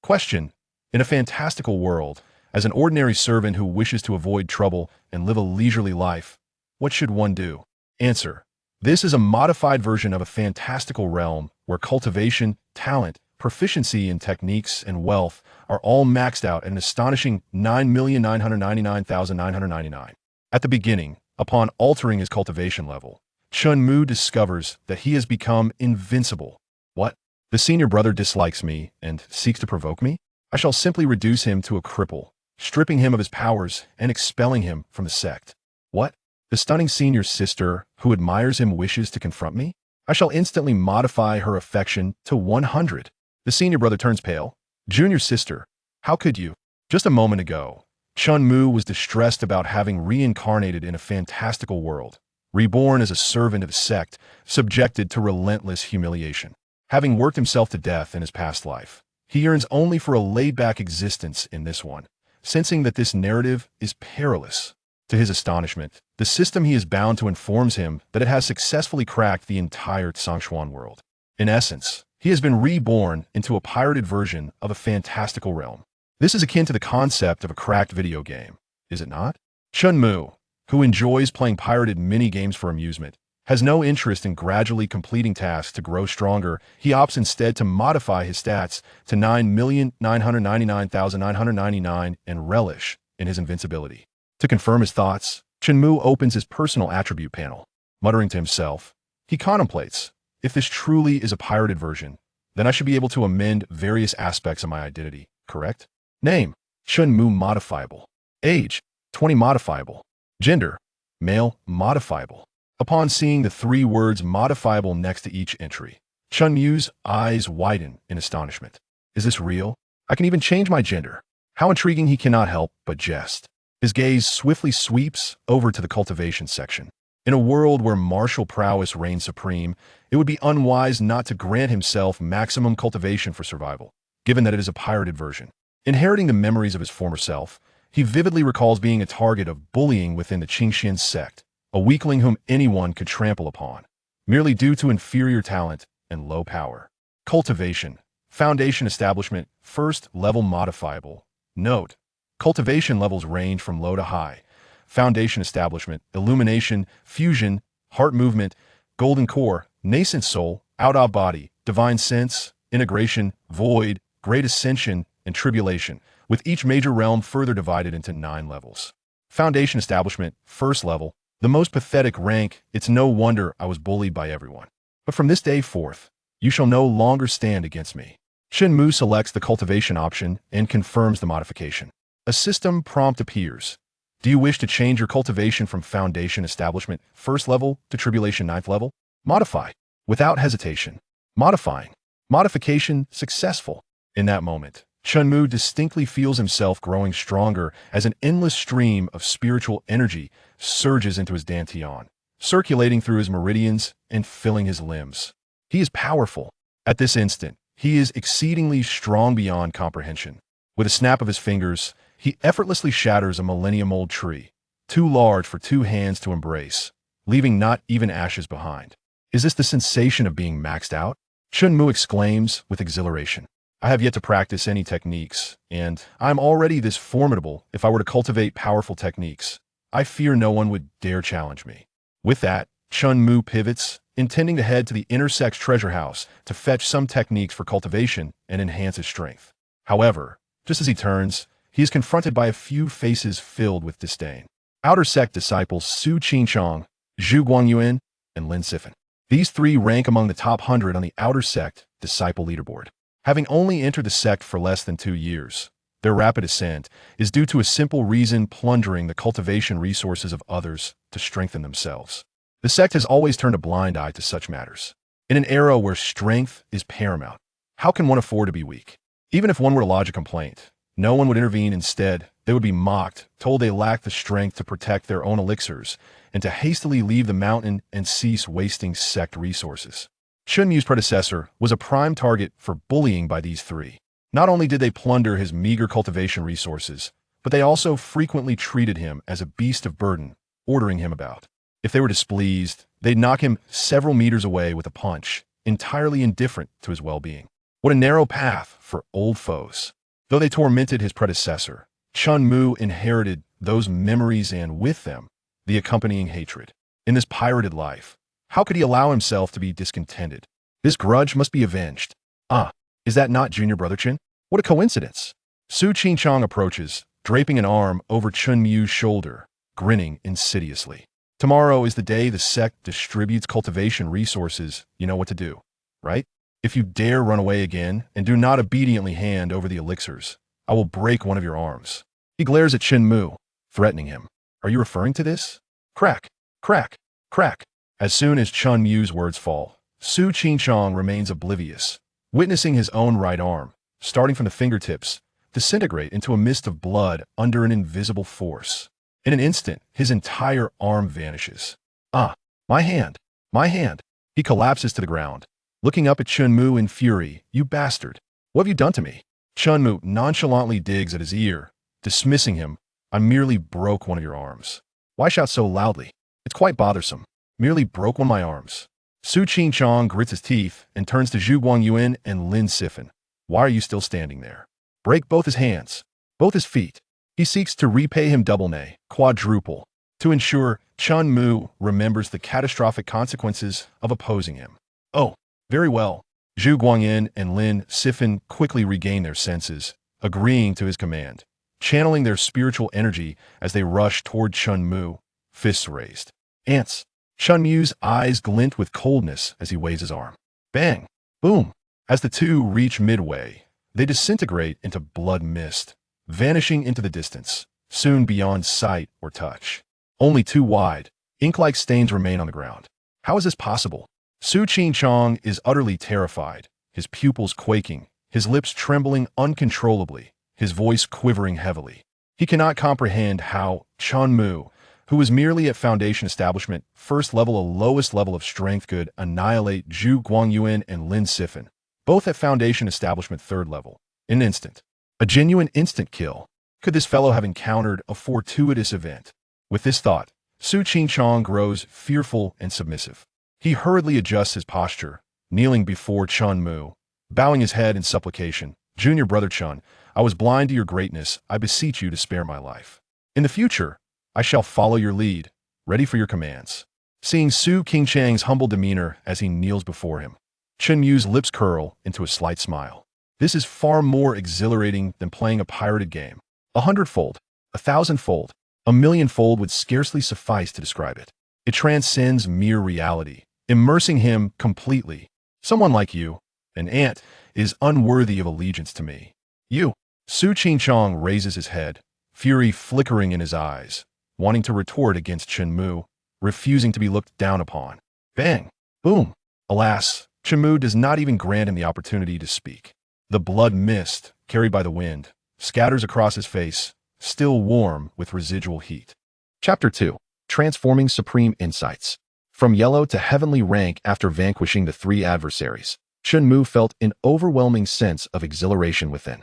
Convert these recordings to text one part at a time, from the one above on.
Question. In a fantastical world, as an ordinary servant who wishes to avoid trouble and live a leisurely life, what should one do? Answer. This is a modified version of a fantastical realm where cultivation, talent, proficiency in techniques, and wealth are all maxed out at an astonishing 9,999,999. At the beginning, upon altering his cultivation level, Chen Mu discovers that he has become invincible. What? The senior brother dislikes me and seeks to provoke me? I shall simply reduce him to a cripple, stripping him of his powers and expelling him from the sect. What? The stunning senior sister who admires him wishes to confront me? I shall instantly modify her affection to 100. The senior brother turns pale. Junior sister, how could you? Just a moment ago, Chen Mu was distressed about having reincarnated in a fantastical world, reborn as a servant of the sect, subjected to relentless humiliation. Having worked himself to death in his past life, he yearns only for a laid-back existence in this one, sensing that this narrative is perilous. To his astonishment, the system he is bound to informs him that it has successfully cracked the entire Tsangshuan world. In essence, he has been reborn into a pirated version of a fantastical realm. This is akin to the concept of a cracked video game, is it not? Chen Mu, who enjoys playing pirated mini-games for amusement, has no interest in gradually completing tasks to grow stronger. He opts instead to modify his stats to 9,999,999 and relish in his invincibility. To confirm his thoughts, Chen Mu opens his personal attribute panel. Muttering to himself, he contemplates, if this truly is a pirated version, then I should be able to amend various aspects of my identity, correct? Name, Chen Mu modifiable. Age, 20 modifiable. Gender, male modifiable. Upon seeing the three words modifiable next to each entry, Chen Mu's eyes widen in astonishment. Is this real? I can even change my gender. How intriguing. He cannot help but jest. His gaze swiftly sweeps over to the cultivation section. In a world where martial prowess reigns supreme, it would be unwise not to grant himself maximum cultivation for survival, given that it is a pirated version. Inheriting the memories of his former self, he vividly recalls being a target of bullying within the Qingxian sect, a weakling whom anyone could trample upon, merely due to inferior talent and low power. Cultivation. Foundation establishment. First level modifiable. Note: cultivation levels range from low to high. Foundation establishment, illumination, fusion, heart movement, golden core, nascent soul, out of body, divine sense, integration, void, great ascension, and tribulation, with each major realm further divided into 9 levels. Foundation establishment, first level, the most pathetic rank. It's no wonder I was bullied by everyone. But from this day forth, you shall no longer stand against me. Chen Mu selects the cultivation option and confirms the modification. A system prompt appears. Do you wish to change your cultivation from foundation establishment first level to tribulation 9th level? Modify. Without hesitation. Modifying. Modification successful. In that moment, Chen Mu distinctly feels himself growing stronger as an endless stream of spiritual energy surges into his dantian, circulating through his meridians and filling his limbs. He is powerful. At this instant, he is exceedingly strong beyond comprehension. With a snap of his fingers, he effortlessly shatters a millennium-old tree, too large for 2 hands to embrace, leaving not even ashes behind. Is this the sensation of being maxed out? Chen Mu exclaims with exhilaration. I have yet to practice any techniques, and I'm already this formidable. If I were to cultivate powerful techniques, I fear no one would dare challenge me. With that, Chen Mu pivots, intending to head to the inner sect's treasure house to fetch some techniques for cultivation and enhance his strength. However, just as he turns, he is confronted by a few faces filled with disdain. Outer sect disciples Su Qingchong, Zhu Guangyuan, and Lin Sifan. These 3 rank among the top 100 on the outer sect disciple leaderboard. Having only entered the sect for less than 2 years, their rapid ascent is due to a simple reason: plundering the cultivation resources of others to strengthen themselves. The sect has always turned a blind eye to such matters. In an era where strength is paramount, how can one afford to be weak? Even if one were to lodge a complaint, no one would intervene. Instead, they would be mocked, told they lacked the strength to protect their own elixirs, and to hastily leave the mountain and cease wasting sect resources. Chen Mu's predecessor was a prime target for bullying by these 3. Not only did they plunder his meager cultivation resources, but they also frequently treated him as a beast of burden, ordering him about. If they were displeased, they'd knock him several meters away with a punch, entirely indifferent to his well-being. What a narrow path for old foes. Though they tormented his predecessor, Chen Mu inherited those memories and, with them, the accompanying hatred. In this pirated life, how could he allow himself to be discontented? This grudge must be avenged. Ah, is that not junior brother Chen? What a coincidence. Su Qingchang approaches, draping an arm over Chen Mu's shoulder, grinning insidiously. Tomorrow is the day the sect distributes cultivation resources. You know what to do, right? If you dare run away again and do not obediently hand over the elixirs, I will break one of your arms. He glares at Chen Mu, threatening him. Are you referring to this? Crack, crack, crack. As soon as Chen Mu's words fall, Su Qingchang remains oblivious, witnessing his own right arm, starting from the fingertips, disintegrate into a mist of blood under an invisible force. In an instant, his entire arm vanishes. Ah, my hand, my hand. He collapses to the ground, looking up at Chen Mu in fury. You bastard. What have you done to me? Chen Mu nonchalantly digs at his ear, dismissing him. I merely broke one of your arms. Why shout so loudly? It's quite bothersome. Merely broke one of my arms. Su Qingchang grits his teeth and turns to Zhu Guangyuan and Lin Sifan. Why are you still standing there? Break both his hands, both his feet. He seeks to repay him double, nay, quadruple, to ensure Chen Mu remembers the catastrophic consequences of opposing him. Oh, very well. Zhu Guangyan and Lin Sifan quickly regain their senses, agreeing to his command, channeling their spiritual energy as they rush toward Chen Mu, fists raised. Ants. Chen Mu's eyes glint with coldness as he waves his arm. Bang! Boom! As the two reach midway, they disintegrate into blood mist, vanishing into the distance, soon beyond sight or touch. Only too wide, ink-like stains remain on the ground. How is this possible? Su Qingchang is utterly terrified, his pupils quaking, his lips trembling uncontrollably, his voice quivering heavily. He cannot comprehend how Chen Mu, who was merely at Foundation Establishment, first level, a lowest level of strength, could annihilate Zhu Guangyuan and Lin Sifan, both at Foundation Establishment third level, in an instant. A genuine instant kill. Could this fellow have encountered a fortuitous event? With this thought, Su Qingchang grows fearful and submissive. He hurriedly adjusts his posture, kneeling before Chen Mu, bowing his head in supplication. Junior brother Chen, I was blind to your greatness. I beseech you to spare my life. In the future, I shall follow your lead, ready for your commands. Seeing Su Qingchang's humble demeanor as he kneels before him, Chen Mu's lips curl into a slight smile. This is far more exhilarating than playing a pirated game. 100-fold, 1,000-fold, 1,000,000-fold would scarcely suffice to describe it. It transcends mere reality, immersing him completely. Someone like you, an ant, is unworthy of allegiance to me. You. Su Qingchang raises his head, fury flickering in his eyes, wanting to retort against Chen Mu, refusing to be looked down upon. Bang! Boom! Alas, Chen Mu does not even grant him the opportunity to speak. The blood mist, carried by the wind, scatters across his face, still warm with residual heat. Chapter 2. Transforming Supreme Insights. From yellow to heavenly rank after vanquishing the 3 adversaries, Chen Mu felt an overwhelming sense of exhilaration within.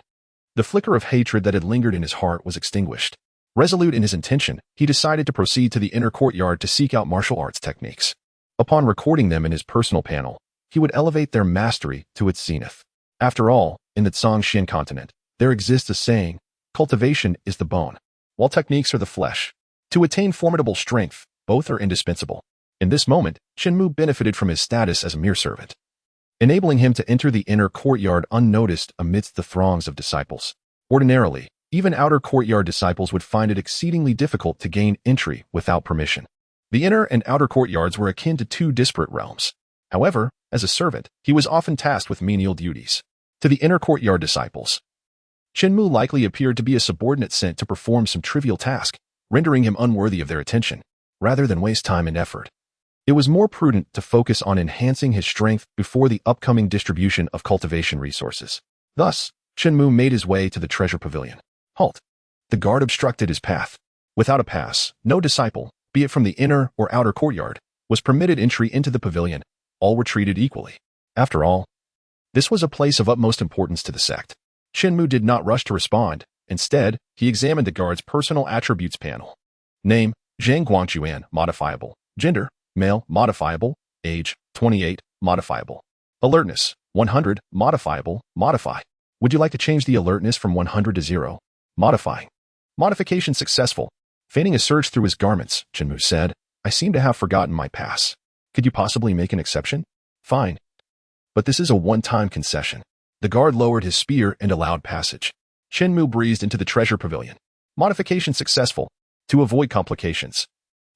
The flicker of hatred that had lingered in his heart was extinguished. Resolute in his intention, he decided to proceed to the inner courtyard to seek out martial arts techniques. Upon recording them in his personal panel, he would elevate their mastery to its zenith. After all, in the Zhongxian continent, there exists a saying, cultivation is the bone, while techniques are the flesh. To attain formidable strength, both are indispensable. In this moment, Chen Mu benefited from his status as a mere servant, enabling him to enter the inner courtyard unnoticed amidst the throngs of disciples. Ordinarily, even outer courtyard disciples would find it exceedingly difficult to gain entry without permission. The inner and outer courtyards were akin to 2 disparate realms. However, as a servant, he was often tasked with menial duties. To the inner courtyard disciples, Chen Mu likely appeared to be a subordinate sent to perform some trivial task, rendering him unworthy of their attention, rather than waste time and effort. It was more prudent to focus on enhancing his strength before the upcoming distribution of cultivation resources. Thus, Chen Mu made his way to the treasure pavilion. Halt! The guard obstructed his path. Without a pass, no disciple, be it from the inner or outer courtyard, was permitted entry into the pavilion. All were treated equally. After all, this was a place of utmost importance to the sect. Chen Mu did not rush to respond. Instead, he examined the guard's personal attributes panel. Name, Zhang Guangchuan, modifiable. Gender, male, modifiable. Age, 28, modifiable. Alertness, 100, modifiable, modify. Would you like to change the alertness from 100 to 0? Modifying. Modification successful. Feigning a search through his garments, Chen Mu said, I seem to have forgotten my pass. Could you possibly make an exception? Fine. But this is a one-time concession. The guard lowered his spear and allowed passage. Chen Mu breezed into the treasure pavilion. Modification successful. To avoid complications,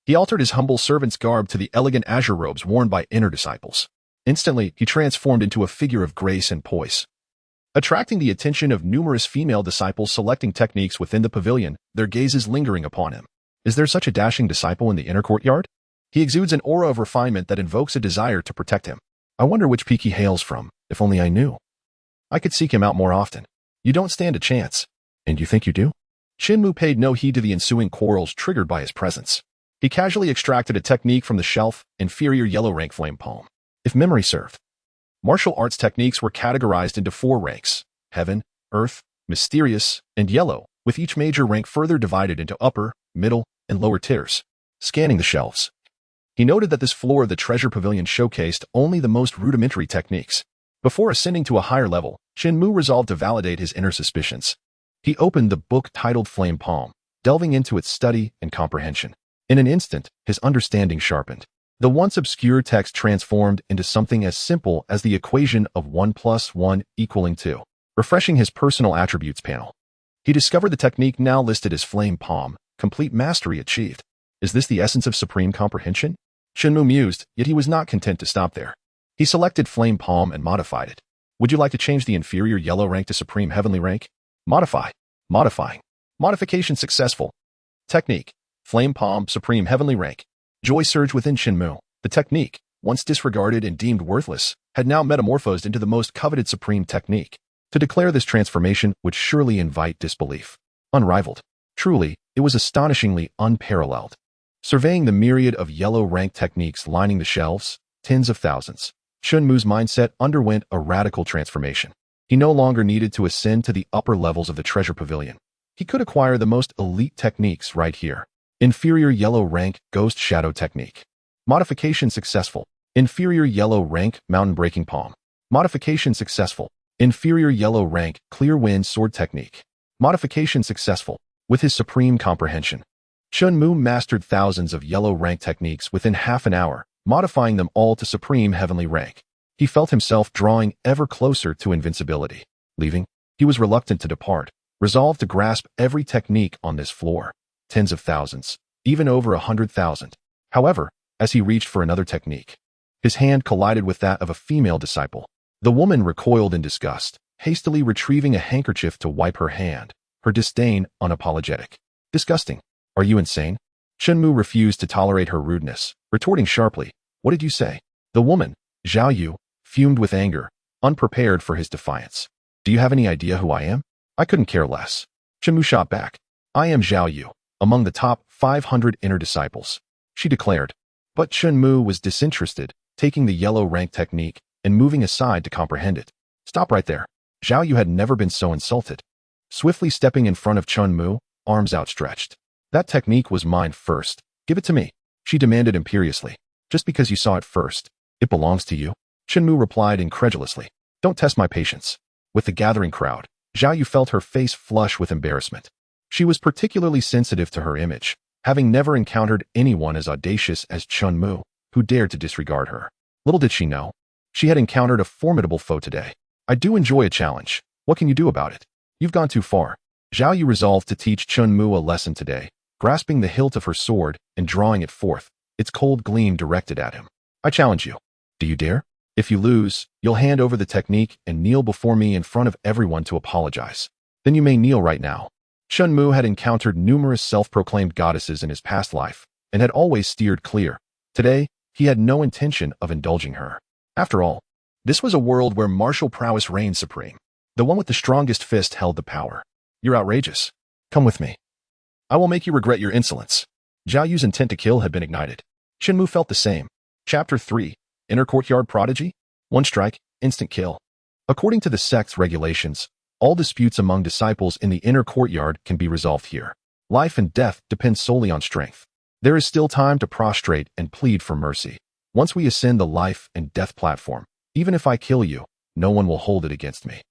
he altered his humble servant's garb to the elegant azure robes worn by inner disciples. Instantly, he transformed into a figure of grace and poise. Attracting the attention of numerous female disciples selecting techniques within the pavilion, their gazes lingering upon him. Is there such a dashing disciple in the inner courtyard? He exudes an aura of refinement that invokes a desire to protect him. I wonder which peak he hails from, if only I knew. I could seek him out more often. You don't stand a chance. And you think you do? Chen Mu paid no heed to the ensuing quarrels triggered by his presence. He casually extracted a technique from the shelf, inferior yellow rank flame palm. If memory served, martial arts techniques were categorized into 4 ranks: heaven, earth, mysterious, and yellow, with each major rank further divided into upper, middle, and lower tiers. Scanning the shelves, he noted that this floor of the treasure pavilion showcased only the most rudimentary techniques. Before ascending to a higher level, Chen Mu resolved to validate his inner suspicions. He opened the book titled Flame Palm, delving into its study and comprehension. In an instant, his understanding sharpened. The once obscure text transformed into something as simple as the equation of 1 + 1 = 2. Refreshing his personal attributes panel, he discovered the technique now listed as Flame Palm, complete mastery achieved. Is this the essence of supreme comprehension? Chen Mu mused, yet he was not content to stop there. He selected Flame Palm and modified it. Would you like to change the inferior yellow rank to supreme heavenly rank? Modify. Modifying. Modification successful. Technique. Flame Palm, supreme heavenly rank. Joy surged within Chen Mu. The technique, once disregarded and deemed worthless, had now metamorphosed into the most coveted supreme technique. To declare this transformation would surely invite disbelief. Unrivaled. Truly, it was astonishingly unparalleled. Surveying the myriad of yellow rank techniques lining the shelves, tens of thousands, Chen Mu's mindset underwent a radical transformation. He no longer needed to ascend to the upper levels of the treasure pavilion. He could acquire the most elite techniques right here. Inferior yellow rank Ghost Shadow Technique. Modification successful. Inferior yellow rank Mountain Breaking Palm. Modification successful. Inferior yellow rank Clear Wind Sword Technique. Modification successful. With his supreme comprehension, Chen Mu mastered thousands of yellow rank techniques within half an hour, modifying them all to supreme heavenly rank. He felt himself drawing ever closer to invincibility. Leaving, he was reluctant to depart, resolved to grasp every technique on this floor. Tens of thousands, even over 100,000. However, as he reached for another technique, his hand collided with that of a female disciple. The woman recoiled in disgust, hastily retrieving a handkerchief to wipe her hand, her disdain unapologetic. Disgusting. Are you insane? Chen Mu refused to tolerate her rudeness, retorting sharply, What did you say? The woman, Zhao Yu, fumed with anger, unprepared for his defiance. Do you have any idea who I am? I couldn't care less. Chen Mu shot back. I am Zhao Yu, among the top 500 inner disciples, she declared. But Chen Mu was disinterested, taking the yellow rank technique and moving aside to comprehend it. Stop right there. Zhao Yu had never been so insulted. Swiftly stepping in front of Chen Mu, arms outstretched. That technique was mine first. Give it to me, she demanded imperiously. Just because you saw it first, it belongs to you? Chen Mu replied incredulously. Don't test my patience. With the gathering crowd, Zhao Yu felt her face flush with embarrassment. She was particularly sensitive to her image, having never encountered anyone as audacious as Chen Mu, who dared to disregard her. Little did she know, she had encountered a formidable foe today. I do enjoy a challenge. What can you do about it? You've gone too far. Zhao Yu resolved to teach Chen Mu a lesson today, grasping the hilt of her sword and drawing it forth, its cold gleam directed at him. I challenge you. Do you dare? If you lose, you'll hand over the technique and kneel before me in front of everyone to apologize. Then you may kneel right now. Chen Mu had encountered numerous self-proclaimed goddesses in his past life and had always steered clear. Today, he had no intention of indulging her. After all, this was a world where martial prowess reigned supreme. The one with the strongest fist held the power. You're outrageous. Come with me. I will make you regret your insolence. Zhao Yu's intent to kill had been ignited. Chen Mu felt the same. Chapter 3. Inner Courtyard Prodigy? One strike, instant kill. According to the sect's regulations, all disputes among disciples in the inner courtyard can be resolved here. Life and death depend solely on strength. There is still time to prostrate and plead for mercy. Once we ascend the life and death platform, even if I kill you, no one will hold it against me.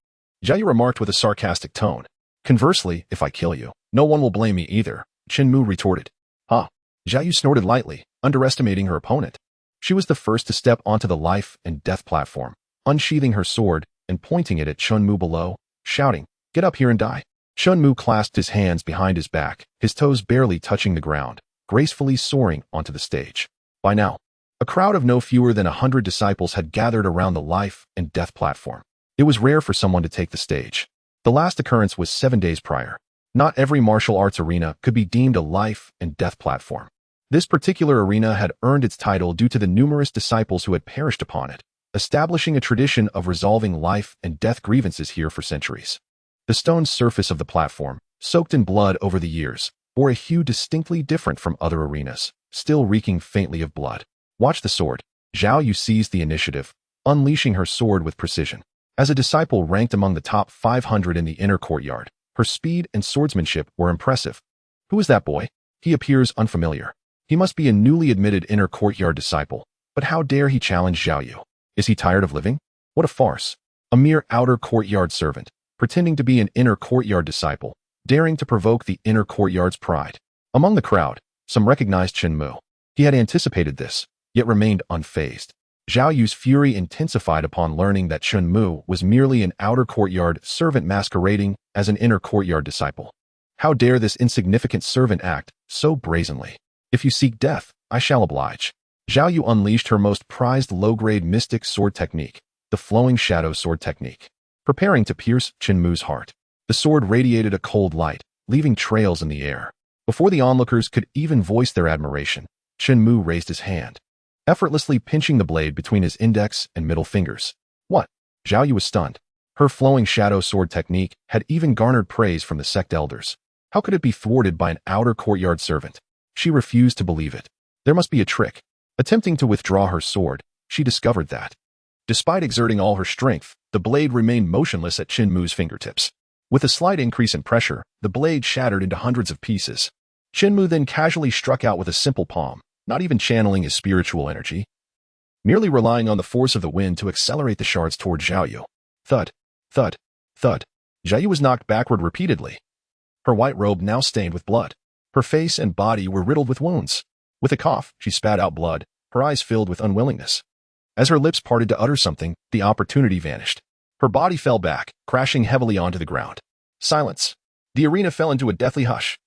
Zhao Yu remarked with a sarcastic tone. Conversely, if I kill you, no one will blame me either, Chen Mu retorted. Huh. Zhao Yu snorted lightly, underestimating her opponent. She was the first to step onto the life and death platform, unsheathing her sword and pointing it at Chen Mu below, shouting, "Get up here and die." Chen Mu clasped his hands behind his back, his toes barely touching the ground, gracefully soaring onto the stage. By now, a crowd of no fewer than 100 disciples had gathered around the life and death platform. It was rare for someone to take the stage. The last occurrence was 7 days prior. Not every martial arts arena could be deemed a life and death platform. This particular arena had earned its title due to the numerous disciples who had perished upon it, establishing a tradition of resolving life and death grievances here for centuries. The stone surface of the platform, soaked in blood over the years, bore a hue distinctly different from other arenas, still reeking faintly of blood. Watch the sword. Zhao Yu seized the initiative, unleashing her sword with precision. As a disciple ranked among the top 500 in the inner courtyard, her speed and swordsmanship were impressive. Who is that boy? He appears unfamiliar. He must be a newly admitted inner courtyard disciple, but how dare he challenge Zhao Yu? Is he tired of living? What a farce. A mere outer courtyard servant, pretending to be an inner courtyard disciple, daring to provoke the inner courtyard's pride. Among the crowd, some recognized Chen Mu. He had anticipated this, yet remained unfazed. Zhao Yu's fury intensified upon learning that Chen Mu was merely an outer courtyard servant masquerading as an inner courtyard disciple. How dare this insignificant servant act so brazenly? If you seek death, I shall oblige. Zhao Yu unleashed her most prized low-grade mystic sword technique, the flowing shadow sword technique, preparing to pierce Chen Mu's heart. The sword radiated a cold light, leaving trails in the air. Before the onlookers could even voice their admiration, Chen Mu raised his hand, effortlessly pinching the blade between his index and middle fingers. What? Zhao Yu was stunned. Her flowing shadow sword technique had even garnered praise from the sect elders. How could it be thwarted by an outer courtyard servant? She refused to believe it. There must be a trick. Attempting to withdraw her sword, she discovered that, despite exerting all her strength, the blade remained motionless at Chen Mu's fingertips. With a slight increase in pressure, the blade shattered into hundreds of pieces. Chen Mu then casually struck out with a simple palm, not even channeling his spiritual energy, merely relying on the force of the wind to accelerate the shards toward Zhao Yu. Thud, thud, thud. Zhao Yu was knocked backward repeatedly, her white robe now stained with blood. Her face and body were riddled with wounds. With a cough, she spat out blood, her eyes filled with unwillingness. As her lips parted to utter something, the opportunity vanished. Her body fell back, crashing heavily onto the ground. Silence. The arena fell into a deathly hush.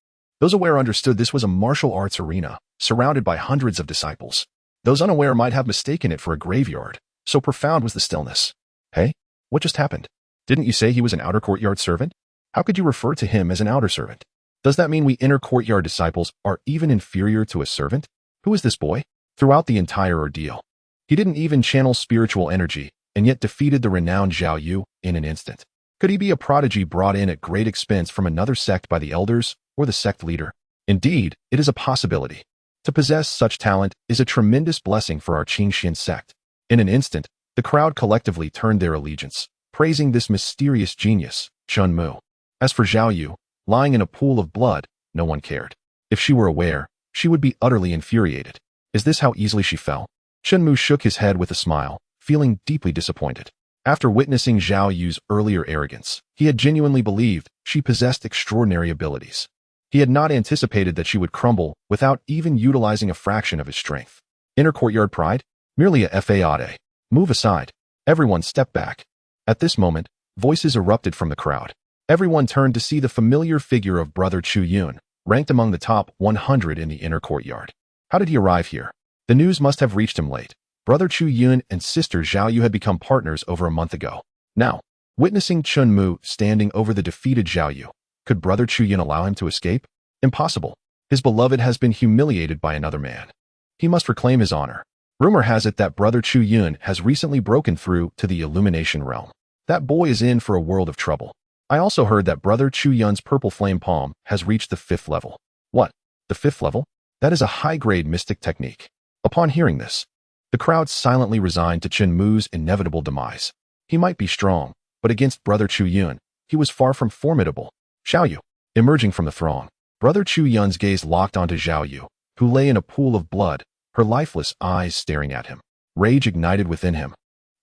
Those aware understood this was a martial arts arena, surrounded by hundreds of disciples. Those unaware might have mistaken it for a graveyard, so profound was the stillness. Hey, what just happened? Didn't you say he was an outer courtyard servant? How could you refer to him as an outer servant? Does that mean we inner courtyard disciples are even inferior to a servant? Who is this boy? Throughout the entire ordeal, he didn't even channel spiritual energy, and yet defeated the renowned Zhao Yu in an instant. Could he be a prodigy brought in at great expense from another sect by the elders or the sect leader? Indeed, it is a possibility. To possess such talent is a tremendous blessing for our Qingxian sect. In an instant, the crowd collectively turned their allegiance, praising this mysterious genius, Chen Mu. As for Zhao Yu, lying in a pool of blood, no one cared. If she were aware, she would be utterly infuriated. Is this how easily she fell? Chen Mu shook his head with a smile, feeling deeply disappointed. After witnessing Zhao Yu's earlier arrogance, he had genuinely believed she possessed extraordinary abilities. He had not anticipated that she would crumble without even utilizing a fraction of his strength. Inner courtyard pride? Merely a fade. Move aside. Everyone step back. At this moment, voices erupted from the crowd. Everyone turned to see the familiar figure of Brother Chu Yun, ranked among the top 100 in the inner courtyard. How did he arrive here? The news must have reached him late. Brother Chu Yun and sister Zhao Yu had become partners over a month ago. Now, witnessing Chen Mu standing over the defeated Zhao Yu, could Brother Chu Yun allow him to escape? Impossible. His beloved has been humiliated by another man. He must reclaim his honor. Rumor has it that Brother Chu Yun has recently broken through to the illumination realm. That boy is in for a world of trouble. I also heard that Brother Chu Yun's purple flame palm has reached the 5th level. What? The 5th level? That is a high-grade mystic technique. Upon hearing this, the crowd silently resigned to Chen Mu's inevitable demise. He might be strong, but against Brother Chu Yun, he was far from formidable. Zhao Yu, emerging from the throng. Brother Chu Yun's gaze locked onto Zhao Yu, who lay in a pool of blood, her lifeless eyes staring at him. Rage ignited within him.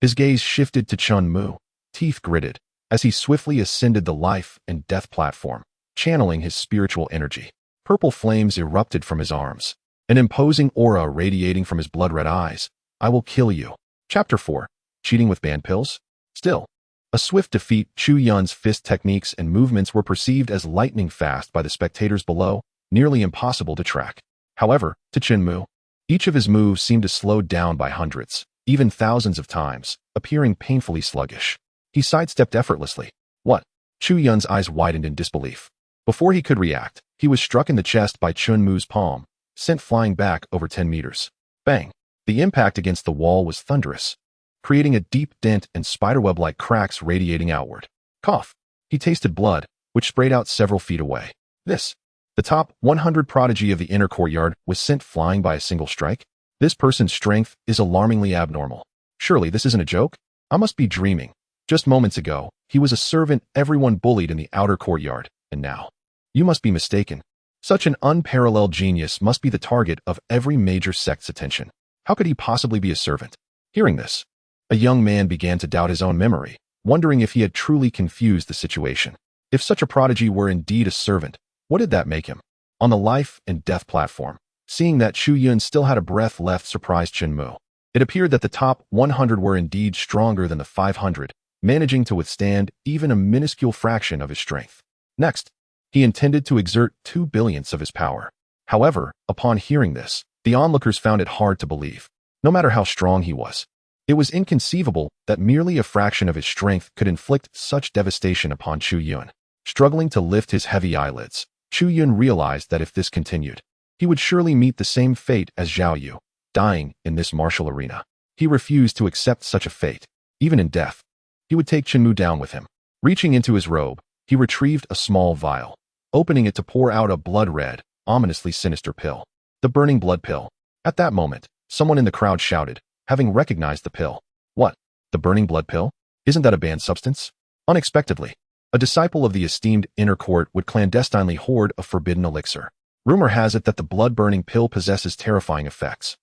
His gaze shifted to Chen Mu, teeth gritted, as he swiftly ascended the life and death platform, channeling his spiritual energy. Purple flames erupted from his arms, an imposing aura radiating from his blood-red eyes. I will kill you. Chapter 4. Cheating with banned pills? Still, a swift defeat. Chu Yun's fist techniques and movements were perceived as lightning fast by the spectators below, nearly impossible to track. However, to Chen Mu, each of his moves seemed to slow down by hundreds, even thousands of times, appearing painfully sluggish. He sidestepped effortlessly. What? Chu Yun's eyes widened in disbelief. Before he could react, he was struck in the chest by Chen Mu's palm, sent flying back over 10 meters. Bang! The impact against the wall was thunderous, creating a deep dent and spiderweb-like cracks radiating outward. Cough! He tasted blood, which sprayed out several feet away. The top 100 prodigy of the inner courtyard was sent flying by a single strike? This person's strength is alarmingly abnormal. Surely this isn't a joke? I must be dreaming. Just moments ago, he was a servant everyone bullied in the outer courtyard, and now? You must be mistaken. Such an unparalleled genius must be the target of every major sect's attention. How could he possibly be a servant? Hearing this, a young man began to doubt his own memory, wondering if he had truly confused the situation. If such a prodigy were indeed a servant, what did that make him? On the life and death platform, seeing that Chu Yun still had a breath left surprised Chen Mu. It appeared that the top 100 were indeed stronger than the 500, managing to withstand even a minuscule fraction of his strength. Next, he intended to exert 2 billionths of his power. However, upon hearing this, the onlookers found it hard to believe. No matter how strong he was, it was inconceivable that merely a fraction of his strength could inflict such devastation upon Chu Yun. Struggling to lift his heavy eyelids, Chu Yun realized that if this continued, he would surely meet the same fate as Zhao Yu, dying in this martial arena. He refused to accept such a fate. Even in death, he would take Chen Mu down with him. Reaching into his robe, he retrieved a small vial, opening it to pour out a blood-red, ominously sinister pill. The burning blood pill. At that moment, someone in the crowd shouted, having recognized the pill. What? The burning blood pill? Isn't that a banned substance? Unexpectedly, a disciple of the esteemed inner court would clandestinely hoard a forbidden elixir. Rumor has it that the blood-burning pill possesses terrifying effects,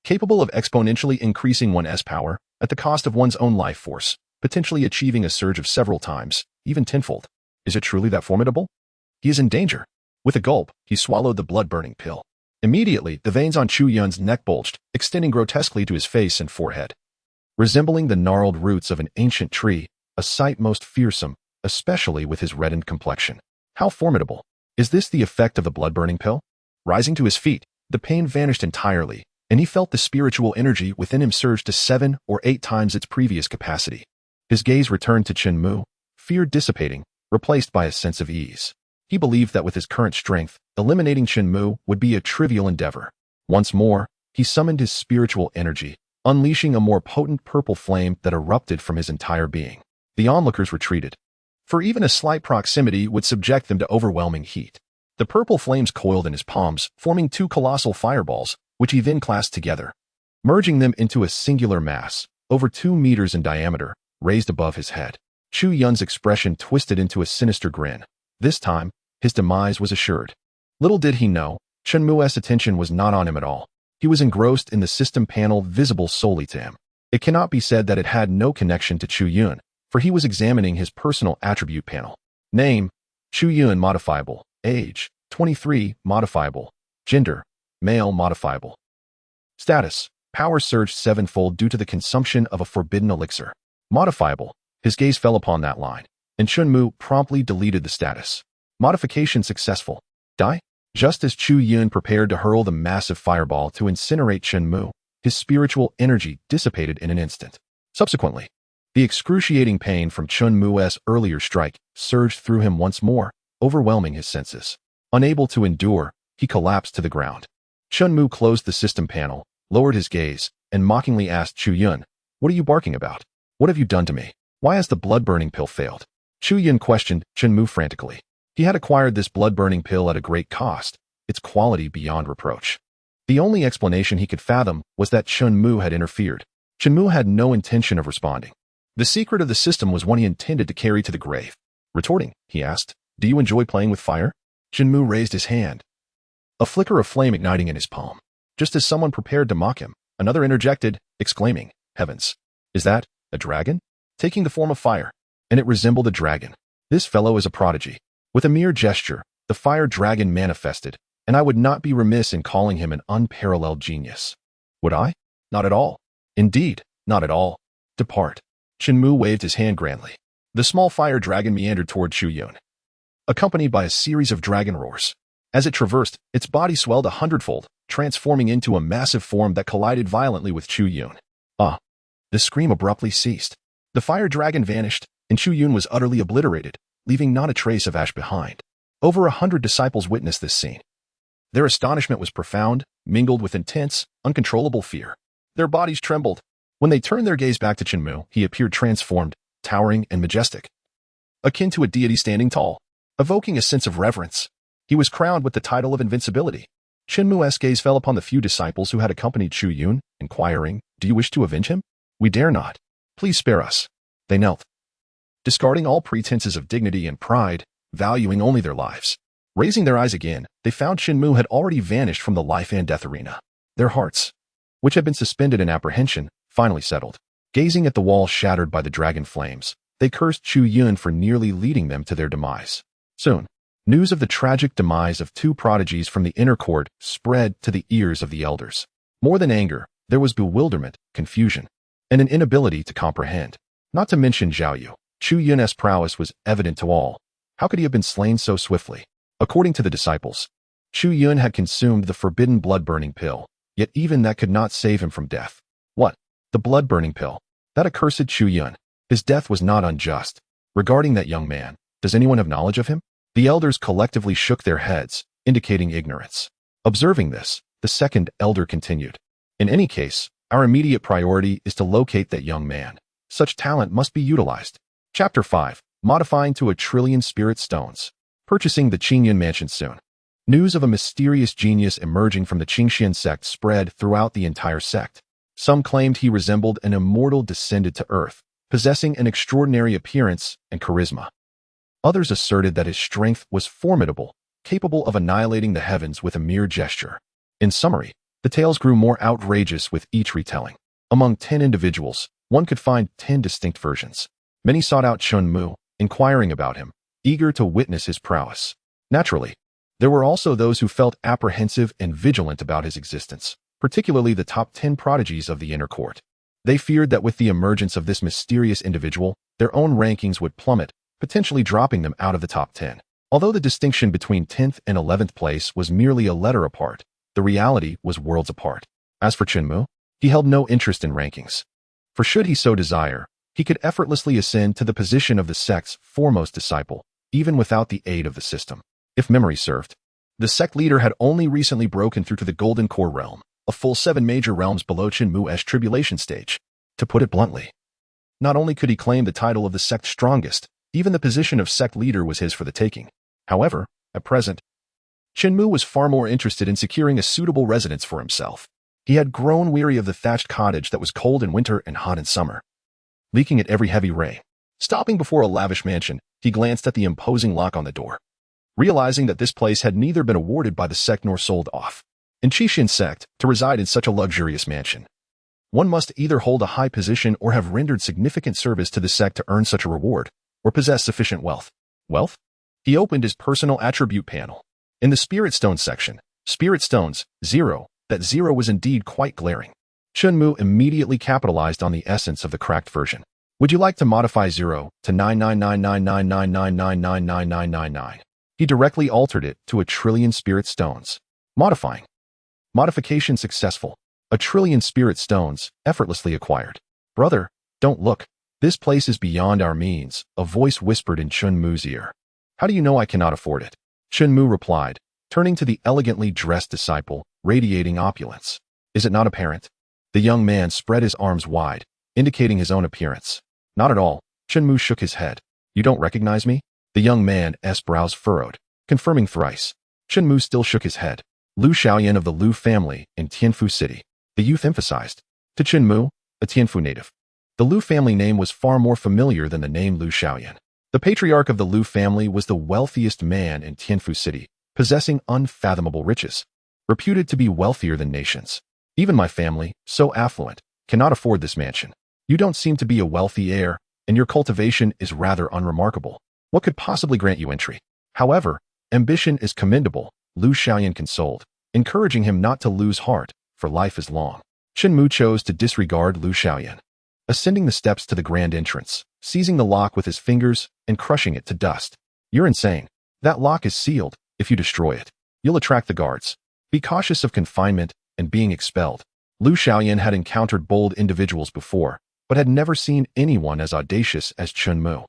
capable of exponentially increasing one's power at the cost of one's own life force, potentially achieving a surge of several times, even tenfold. Is it truly that formidable? He is in danger. With a gulp, he swallowed the blood-burning pill. Immediately, the veins on Chu Yun's neck bulged, extending grotesquely to his face and forehead. Resembling the gnarled roots of an ancient tree, a sight most fearsome, especially with his reddened complexion. How formidable! Is this the effect of the blood-burning pill? Rising to his feet, the pain vanished entirely, and he felt the spiritual energy within him surge to 7 or 8 times its previous capacity. His gaze returned to Chen Mu, fear dissipating, replaced by a sense of ease. He believed that with his current strength, eliminating Chen Mu would be a trivial endeavor. Once more, he summoned his spiritual energy, unleashing a more potent purple flame that erupted from his entire being. The onlookers retreated, for even a slight proximity would subject them to overwhelming heat. The purple flames coiled in his palms, forming 2 colossal fireballs, which he then clasped together, merging them into a singular mass, over 2 meters in diameter, raised above his head. Chu Yun's expression twisted into a sinister grin. This time, his demise was assured. Little did he know, Chen Mu's attention was not on him at all. He was engrossed in the system panel visible solely to him. It cannot be said that it had no connection to Chu Yun, for he was examining his personal attribute panel. Name, Chu Yun modifiable. Age, 23, modifiable. Gender, male modifiable. Status, power surged 7-fold due to the consumption of a forbidden elixir. Modifiable. His gaze fell upon that line, and Chen Mu promptly deleted the status. Modification successful. Die? Just as Chu Yun prepared to hurl the massive fireball to incinerate Chen Mu, his spiritual energy dissipated in an instant. Subsequently, the excruciating pain from Chen Mu's earlier strike surged through him once more, overwhelming his senses. Unable to endure, he collapsed to the ground. Chen Mu closed the system panel, lowered his gaze, and mockingly asked Chu Yun, "What are you barking about? What have you done to me? Why has the blood-burning pill failed?" Chu Yun questioned Chen Mu frantically. He had acquired this blood-burning pill at a great cost, its quality beyond reproach. The only explanation he could fathom was that Chen Mu had interfered. Chen Mu had no intention of responding. The secret of the system was one he intended to carry to the grave. Retorting, he asked, "Do you enjoy playing with fire?" Chen Mu raised his hand, a flicker of flame igniting in his palm. Just as someone prepared to mock him, another interjected, exclaiming, "Heavens! Is that A dragon? Taking the form of fire. And it resembled a dragon. This fellow is a prodigy. With a mere gesture, the fire dragon manifested, and I would not be remiss in calling him an unparalleled genius. Would I? Not at all. Indeed, not at all. Depart. Chen Mu waved his hand grandly. The small fire dragon meandered toward Chu Yun, accompanied by a series of dragon roars. As it traversed, its body swelled 100-fold, transforming into a massive form that collided violently with Chu Yun. Ah! The scream abruptly ceased. The fire dragon vanished, and Chu Yun was utterly obliterated, leaving not a trace of ash behind. Over 100 disciples witnessed this scene. Their astonishment was profound, mingled with intense, uncontrollable fear. Their bodies trembled. When they turned their gaze back to Chen Mu, he appeared transformed, towering and majestic, akin to a deity standing tall, evoking a sense of reverence. He was crowned with the title of invincibility. Chen Mu's gaze fell upon the few disciples who had accompanied Chu Yun, inquiring, "Do you wish to avenge him?" "We dare not. Please spare us." They knelt, discarding all pretenses of dignity and pride, valuing only their lives. Raising their eyes again, they found Chen Mu had already vanished from the life and death arena. Their hearts, which had been suspended in apprehension, finally settled. Gazing at the wall shattered by the dragon flames, they cursed Chu Yun for nearly leading them to their demise. Soon, news of the tragic demise of two prodigies from the inner court spread to the ears of the elders. More than anger, there was bewilderment, confusion, and an inability to comprehend. Not to mention Zhao Yu. Chu Yun's prowess was evident to all. How could he have been slain so swiftly? According to the disciples, Chu Yun had consumed the forbidden blood-burning pill, yet even that could not save him from death. What? The blood-burning pill? That accursed Chu Yun. His death was not unjust. Regarding that young man, does anyone have knowledge of him? The elders collectively shook their heads, indicating ignorance. Observing this, the second elder continued. In any case, our immediate priority is to locate that young man. Such talent must be utilized. Chapter 5. Modifying to 1,000,000,000 spirit stones. Purchasing the Qingyun mansion soon. News of a mysterious genius emerging from the Qingxian sect spread throughout the entire sect. Some claimed he resembled an immortal descended to earth, possessing an extraordinary appearance and charisma. Others asserted that his strength was formidable, capable of annihilating the heavens with a mere gesture. In summary, the tales grew more outrageous with each retelling. Among 10 individuals, one could find 10 distinct versions. Many sought out Chen Mu, inquiring about him, eager to witness his prowess. Naturally, there were also those who felt apprehensive and vigilant about his existence, particularly the top 10 prodigies of the inner court. They feared that with the emergence of this mysterious individual, their own rankings would plummet, potentially dropping them out of the top 10. Although the distinction between 10th and 11th place was merely a letter apart, the reality was worlds apart. As for Chen Mu, he held no interest in rankings. For should he so desire, he could effortlessly ascend to the position of the sect's foremost disciple, even without the aid of the system. If memory served, the sect leader had only recently broken through to the Golden Core realm, a full 7 major realms below Chen Mu's tribulation stage. To put it bluntly, not only could he claim the title of the sect's strongest, even the position of sect leader was his for the taking. However, at present, Chen Mu was far more interested in securing a suitable residence for himself. He had grown weary of the thatched cottage that was cold in winter and hot in summer, leaking at every heavy rain. Stopping before a lavish mansion, he glanced at the imposing lock on the door, realizing that this place had neither been awarded by the sect nor sold off. In Qixin sect, to reside in such a luxurious mansion, one must either hold a high position or have rendered significant service to the sect to earn such a reward, or possess sufficient wealth. Wealth? He opened his personal attribute panel. In the Spirit Stone section, Spirit Stones, 0, that 0 was indeed quite glaring. Chen Mu immediately capitalized on the essence of the cracked version. Would you like to modify 0 to 9999999999999? He directly altered it to 1,000,000,000 spirit stones. Modifying. Modification successful. 1,000,000,000 spirit stones, effortlessly acquired. Brother, don't look. This place is beyond our means, a voice whispered in Chen Mu's ear. How do you know I cannot afford it? Chen Mu replied, turning to the elegantly dressed disciple, radiating opulence. Is it not apparent? The young man spread his arms wide, indicating his own appearance. Not at all. Chen Mu shook his head. You don't recognize me? The young man's brows furrowed, confirming thrice. Chen Mu still shook his head. Lu Xiaoyan of the Lu family in Tianfu City. The youth emphasized. To Chen Mu, a Tianfu native, the Lu family name was far more familiar than the name Lu Xiaoyan. The patriarch of the Lu family was the wealthiest man in Tianfu City, possessing unfathomable riches, reputed to be wealthier than nations. Even my family, so affluent, cannot afford this mansion. You don't seem to be a wealthy heir, and your cultivation is rather unremarkable. What could possibly grant you entry? However, ambition is commendable, Lu Xiaoyan consoled, encouraging him not to lose heart, for life is long. Chen Mu chose to disregard Lu Xiaoyan, ascending the steps to the grand entrance, seizing the lock with his fingers and crushing it to dust. You're insane. That lock is sealed. If you destroy it, you'll attract the guards. Be cautious of confinement and being expelled. Lu Xiaoyan had encountered bold individuals before, but had never seen anyone as audacious as Chen Mu.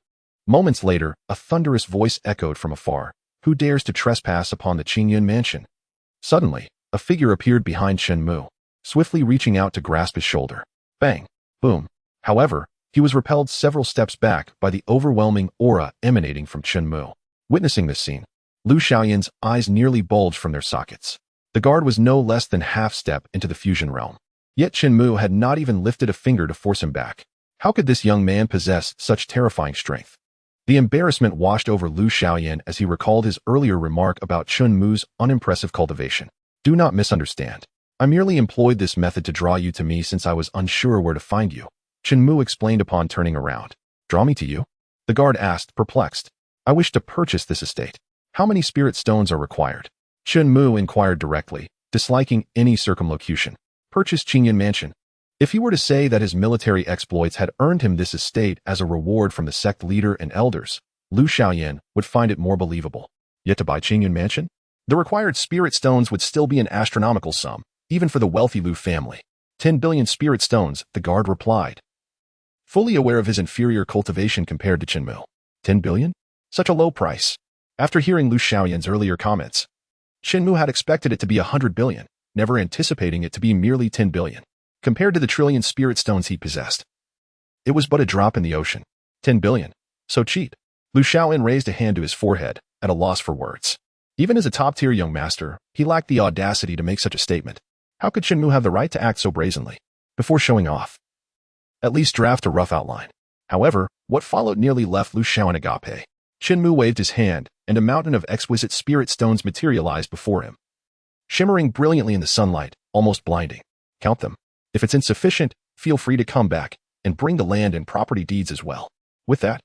Moments later, a thunderous voice echoed from afar. Who dares to trespass upon the Qingyun mansion? Suddenly, a figure appeared behind Chen Mu, swiftly reaching out to grasp his shoulder. Bang! Boom! However, he was repelled several steps back by the overwhelming aura emanating from Chen Mu. Witnessing this scene, Lu Xiaoyan's eyes nearly bulged from their sockets. The guard was no less than half-step into the fusion realm. Yet Chen Mu had not even lifted a finger to force him back. How could this young man possess such terrifying strength? The embarrassment washed over Lu Xiaoyan as he recalled his earlier remark about Chen Mu's unimpressive cultivation. Do not misunderstand. I merely employed this method to draw you to me since I was unsure where to find you, Chen Mu explained upon turning around. Draw me to you? The guard asked, perplexed. I wish to purchase this estate. How many spirit stones are required? Chen Mu inquired directly, disliking any circumlocution. Purchase Qingyun Mansion. If he were to say that his military exploits had earned him this estate as a reward from the sect leader and elders, Lu Xiaoyan would find it more believable. Yet to buy Qingyun Mansion? The required spirit stones would still be an astronomical sum, even for the wealthy Lu family. 10 billion spirit stones, the guard replied, fully aware of his inferior cultivation compared to Chen Mu. 10 billion? Such a low price. After hearing Lu Xiaoyan's earlier comments, Chen Mu had expected it to be 100 billion, never anticipating it to be merely 10 billion. Compared to the trillion spirit stones he possessed, it was but a drop in the ocean. 10 billion. So cheap. Lu Xiaoyan raised a hand to his forehead, at a loss for words. Even as a top-tier young master, he lacked the audacity to make such a statement. How could Chen Mu have the right to act so brazenly? Before showing off, at least draft a rough outline. However, what followed nearly left Lu Xiaoyan agape. Chen Mu waved his hand, and a mountain of exquisite spirit stones materialized before him, shimmering brilliantly in the sunlight, almost blinding. Count them. If it's insufficient, feel free to come back and bring the land and property deeds as well. With that,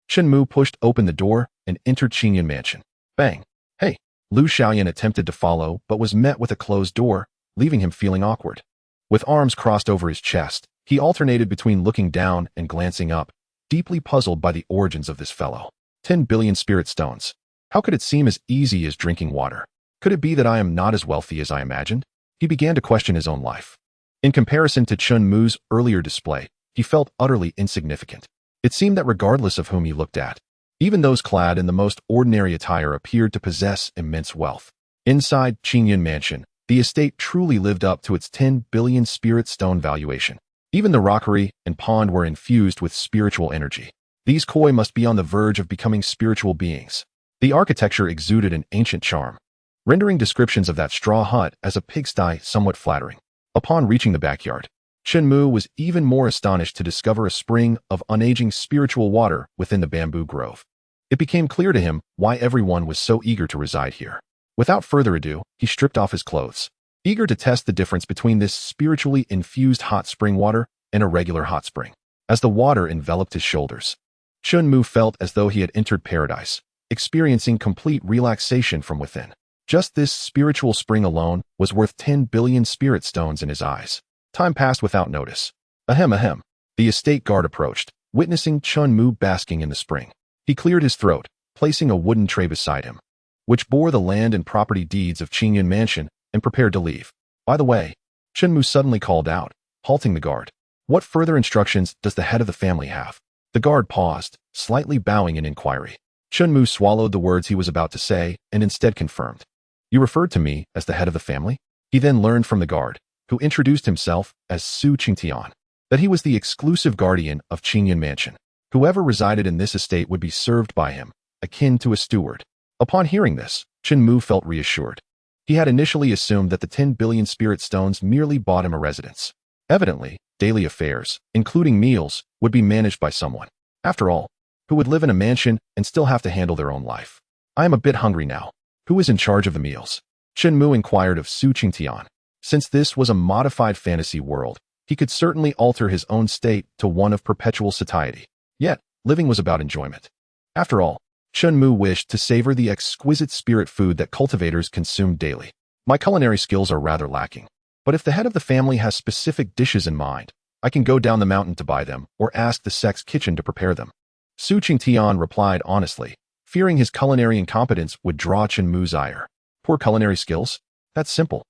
Chen Mu pushed open the door and entered Qingyun Mansion. Bang! Hey! Lu Xiaoyan attempted to follow but was met with a closed door, leaving him feeling awkward. With arms crossed over his chest, he alternated between looking down and glancing up, deeply puzzled by the origins of this fellow. 10 billion spirit stones. How could it seem as easy as drinking water? Could it be that I am not as wealthy as I imagined? He began to question his own life. In comparison to Chen Mu's earlier display, he felt utterly insignificant. It seemed that regardless of whom he looked at, even those clad in the most ordinary attire appeared to possess immense wealth. Inside Qingyun Mansion, the estate truly lived up to its 10 billion spirit stone valuation. Even the rockery and pond were infused with spiritual energy. These koi must be on the verge of becoming spiritual beings. The architecture exuded an ancient charm, rendering descriptions of that straw hut as a pigsty somewhat flattering. Upon reaching the backyard, Chen Mu was even more astonished to discover a spring of unaging spiritual water within the bamboo grove. It became clear to him why everyone was so eager to reside here. Without further ado, he stripped off his clothes, eager to test the difference between this spiritually infused hot spring water and a regular hot spring. As the water enveloped his shoulders, Chen Mu felt as though he had entered paradise, experiencing complete relaxation from within. Just this spiritual spring alone was worth 10 billion spirit stones in his eyes. Time passed without notice. Ahem ahem. The estate guard approached, witnessing Chen Mu basking in the spring. He cleared his throat, placing a wooden tray beside him, which bore the land and property deeds of Qingyun Mansion, and prepared to leave. By the way, Chen Mu suddenly called out, halting the guard. What further instructions does the head of the family have? The guard paused, slightly bowing in inquiry. Chen Mu swallowed the words he was about to say and instead confirmed. You referred to me as the head of the family? He then learned from the guard, who introduced himself as Su Qingtian, that he was the exclusive guardian of Qingyun Mansion. Whoever resided in this estate would be served by him, akin to a steward. Upon hearing this, Chen Mu felt reassured. He had initially assumed that the 10 billion spirit stones merely bought him a residence. Evidently, daily affairs, including meals, would be managed by someone. After all, who would live in a mansion and still have to handle their own life? I am a bit hungry now. Who is in charge of the meals? Chen Mu inquired of Su Qingtian. Since this was a modified fantasy world, He could certainly alter his own state to one of perpetual satiety. Yet, living was about enjoyment. After all, Chen Mu wished to savor the exquisite spirit food that cultivators consumed daily. My culinary skills are rather lacking. But if the head of the family has specific dishes in mind, I can go down the mountain to buy them or ask the sect's kitchen to prepare them. Su Qingtian replied honestly, fearing his culinary incompetence would draw Chen Mu's ire. Poor culinary skills? That's simple.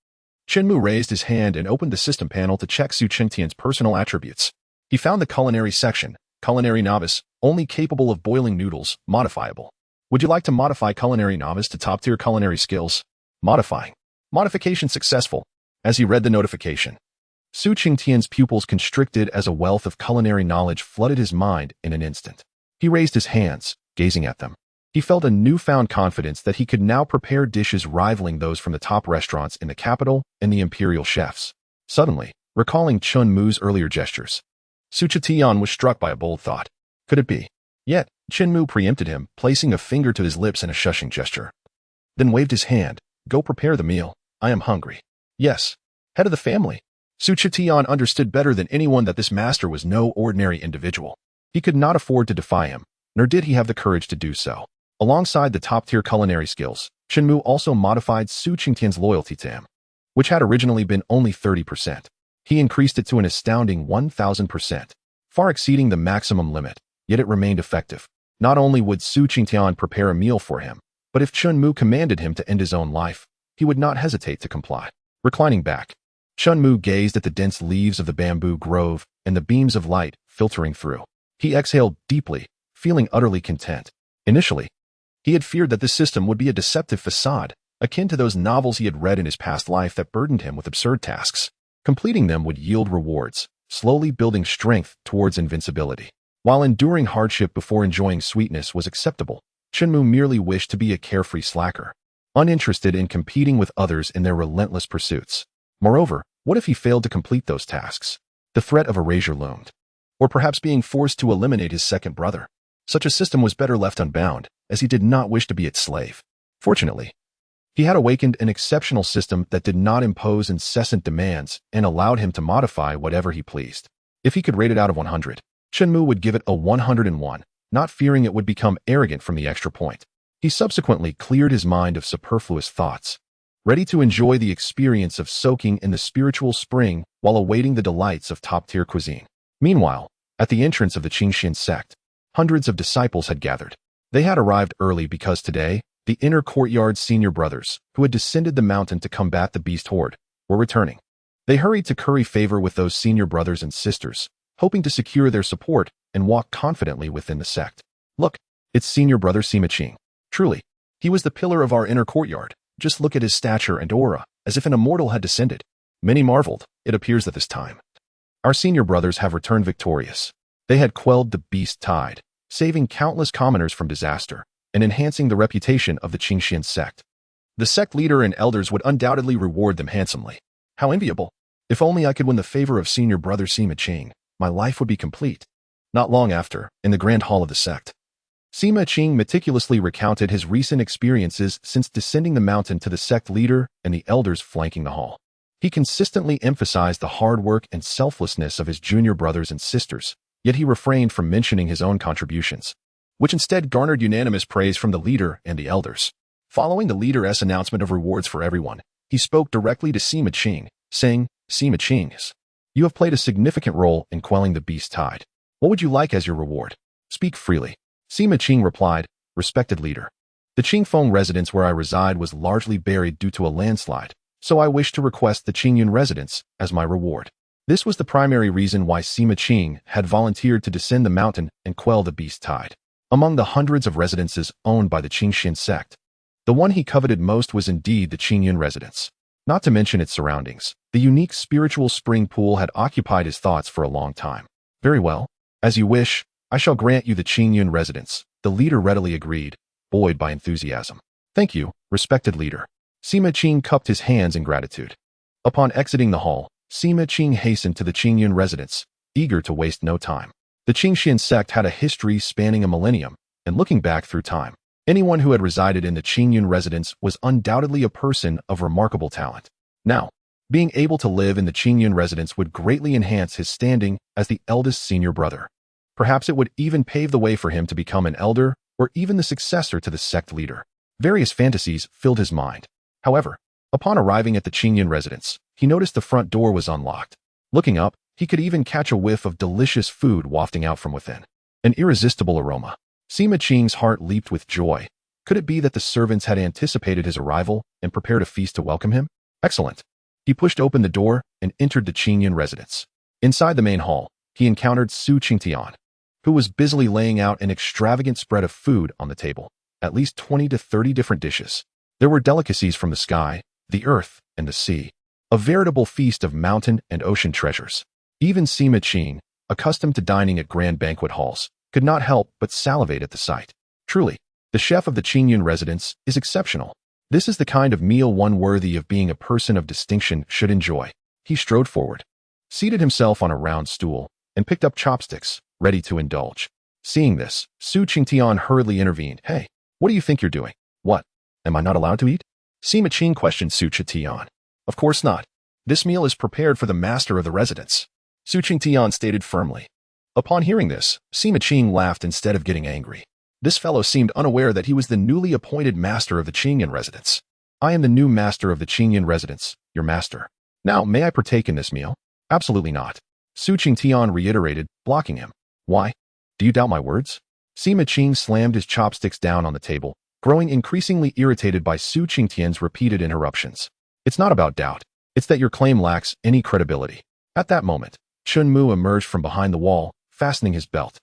Chen Mu raised his hand and opened the system panel to check Su Qingtian's personal attributes. He found the culinary section, culinary novice, only capable of boiling noodles, modifiable. Would you like to modify culinary novice to top-tier culinary skills? Modifying. Modification successful. As he read the notification, Su Qingtian's pupils constricted as a wealth of culinary knowledge flooded his mind in an instant. He raised his hands, gazing at them. He felt a newfound confidence that he could now prepare dishes rivaling those from the top restaurants in the capital and the imperial chefs. Suddenly, recalling Chen Mu's earlier gestures, Su Qingtian was struck by a bold thought. Could it be? Yet, Chen Mu preempted him, placing a finger to his lips in a shushing gesture. Then waved his hand. Go prepare the meal. I am hungry. Yes. Head of the family. Su Qingtian understood better than anyone that this master was no ordinary individual. He could not afford to defy him, nor did he have the courage to do so. Alongside the top-tier culinary skills, Chen Mu also modified Su Qingtian's loyalty to him, which had originally been only 30%. He increased it to an astounding 1,000%, far exceeding the maximum limit, yet it remained effective. Not only would Su Qingtian prepare a meal for him, but if Chen Mu commanded him to end his own life, he would not hesitate to comply. Reclining back, Chen Mu gazed at the dense leaves of the bamboo grove and the beams of light filtering through. He exhaled deeply, feeling utterly content. Initially, he had feared that this system would be a deceptive facade, akin to those novels he had read in his past life that burdened him with absurd tasks. Completing them would yield rewards, slowly building strength towards invincibility. While enduring hardship before enjoying sweetness was acceptable, Chen Mu merely wished to be a carefree slacker, uninterested in competing with others in their relentless pursuits. Moreover, what if he failed to complete those tasks? The threat of erasure loomed. Or perhaps being forced to eliminate his second brother. Such a system was better left unbound, as he did not wish to be its slave. Fortunately, he had awakened an exceptional system that did not impose incessant demands and allowed him to modify whatever he pleased. If he could rate it out of 100, Chen Mu would give it a 101, not fearing it would become arrogant from the extra point. He subsequently cleared his mind of superfluous thoughts, ready to enjoy the experience of soaking in the spiritual spring while awaiting the delights of top-tier cuisine. Meanwhile, at the entrance of the Qingxian sect, hundreds of disciples had gathered. They had arrived early because today, the inner courtyard's senior brothers, who had descended the mountain to combat the beast horde, were returning. They hurried to curry favor with those senior brothers and sisters, hoping to secure their support and walk confidently within the sect. Look, it's senior brother Sima Qing. Truly, he was the pillar of our inner courtyard. Just look at his stature and aura, as if an immortal had descended. Many marveled. It appears that this time, our senior brothers have returned victorious. They had quelled the beast tide, saving countless commoners from disaster, and enhancing the reputation of the Qingxian sect. The sect leader and elders would undoubtedly reward them handsomely. How enviable! If only I could win the favor of senior brother Sima Qing, my life would be complete. Not long after, in the grand hall of the sect, Sima Qing meticulously recounted his recent experiences since descending the mountain to the sect leader and the elders flanking the hall. He consistently emphasized the hard work and selflessness of his junior brothers and sisters, yet he refrained from mentioning his own contributions, which instead garnered unanimous praise from the leader and the elders. Following the leader's announcement of rewards for everyone, he spoke directly to Sima Qing, saying, Sima Qing, you have played a significant role in quelling the beast tide. What would you like as your reward? Speak freely. Sima Qing replied, respected leader. The Qingfeng residence where I reside was largely buried due to a landslide, so I wish to request the Qingyun residence as my reward. This was the primary reason why Sima Qing had volunteered to descend the mountain and quell the beast tide. Among the hundreds of residences owned by the Qingxian sect, the one he coveted most was indeed the Qingyun residence. Not to mention its surroundings, the unique spiritual spring pool had occupied his thoughts for a long time. Very well. As you wish, I shall grant you the Qingyun residence, the leader readily agreed, buoyed by enthusiasm. Thank you, respected leader. Sima Qing cupped his hands in gratitude. Upon exiting the hall, Sima Qing hastened to the Qingyun residence, eager to waste no time. The Qingxian sect had a history spanning a millennium, and looking back through time, anyone who had resided in the Qingyun residence was undoubtedly a person of remarkable talent. Now, Being able to live in the Qingyun residence would greatly enhance his standing as the eldest senior brother. Perhaps it would even pave the way for him to become an elder or even the successor to the sect leader. Various fantasies filled his mind. However, upon arriving at the Qingyun residence, he noticed the front door was unlocked. Looking up, he could even catch a whiff of delicious food wafting out from within. An irresistible aroma. Sima Qing's heart leaped with joy. Could it be that the servants had anticipated his arrival and prepared a feast to welcome him? Excellent. He pushed open the door and entered the Qingyun residence. Inside the main hall, he encountered Su Qingtian, who was busily laying out an extravagant spread of food on the table, at least 20 to 30 different dishes. There were delicacies from the sky, the earth, and the sea. A veritable feast of mountain and ocean treasures. Even Sima Qing, accustomed to dining at grand banquet halls, could not help but salivate at the sight. Truly, the chef of the Qingyun residence is exceptional. This is the kind of meal one worthy of being a person of distinction should enjoy. He strode forward, seated himself on a round stool, and picked up chopsticks, ready to indulge. Seeing this, Su Qingtian hurriedly intervened. Hey, what do you think you're doing? What? Am I not allowed to eat? Sima Qing questioned Su Qingtian. Of course not. This meal is prepared for the master of the residence, Su Qingtian stated firmly. Upon hearing this, Sima Qing laughed instead of getting angry. This fellow seemed unaware that he was the newly appointed master of the Qingyun residence. I am the new master of the Qingyun residence, your master. Now, may I partake in this meal? Absolutely not. Su Qingtian reiterated, blocking him. Why? Do you doubt my words? Sima Qing slammed his chopsticks down on the table, growing increasingly irritated by Su Qingtian's repeated interruptions. It's not about doubt. It's that your claim lacks any credibility. At that moment, Chen Mu emerged from behind the wall, fastening his belt.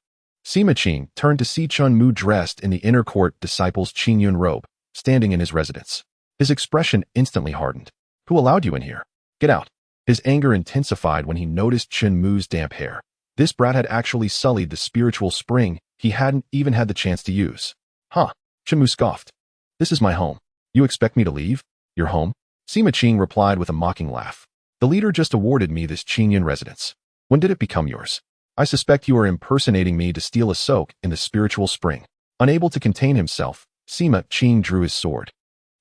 Sima Qing turned to see Chen Mu dressed in the inner court disciple's Qingyun robe, standing in his residence. His expression instantly hardened. Who allowed you in here? Get out. His anger intensified when he noticed Chen Mu's damp hair. This brat had actually sullied the spiritual spring he hadn't even had the chance to use. Huh? Chen Mu scoffed. This is my home. You expect me to leave? Your home? Sima Qing replied with a mocking laugh. The leader just awarded me this Qingyun residence. When did it become yours? I suspect you are impersonating me to steal a soak in the spiritual spring. Unable to contain himself, Sima Qing drew his sword,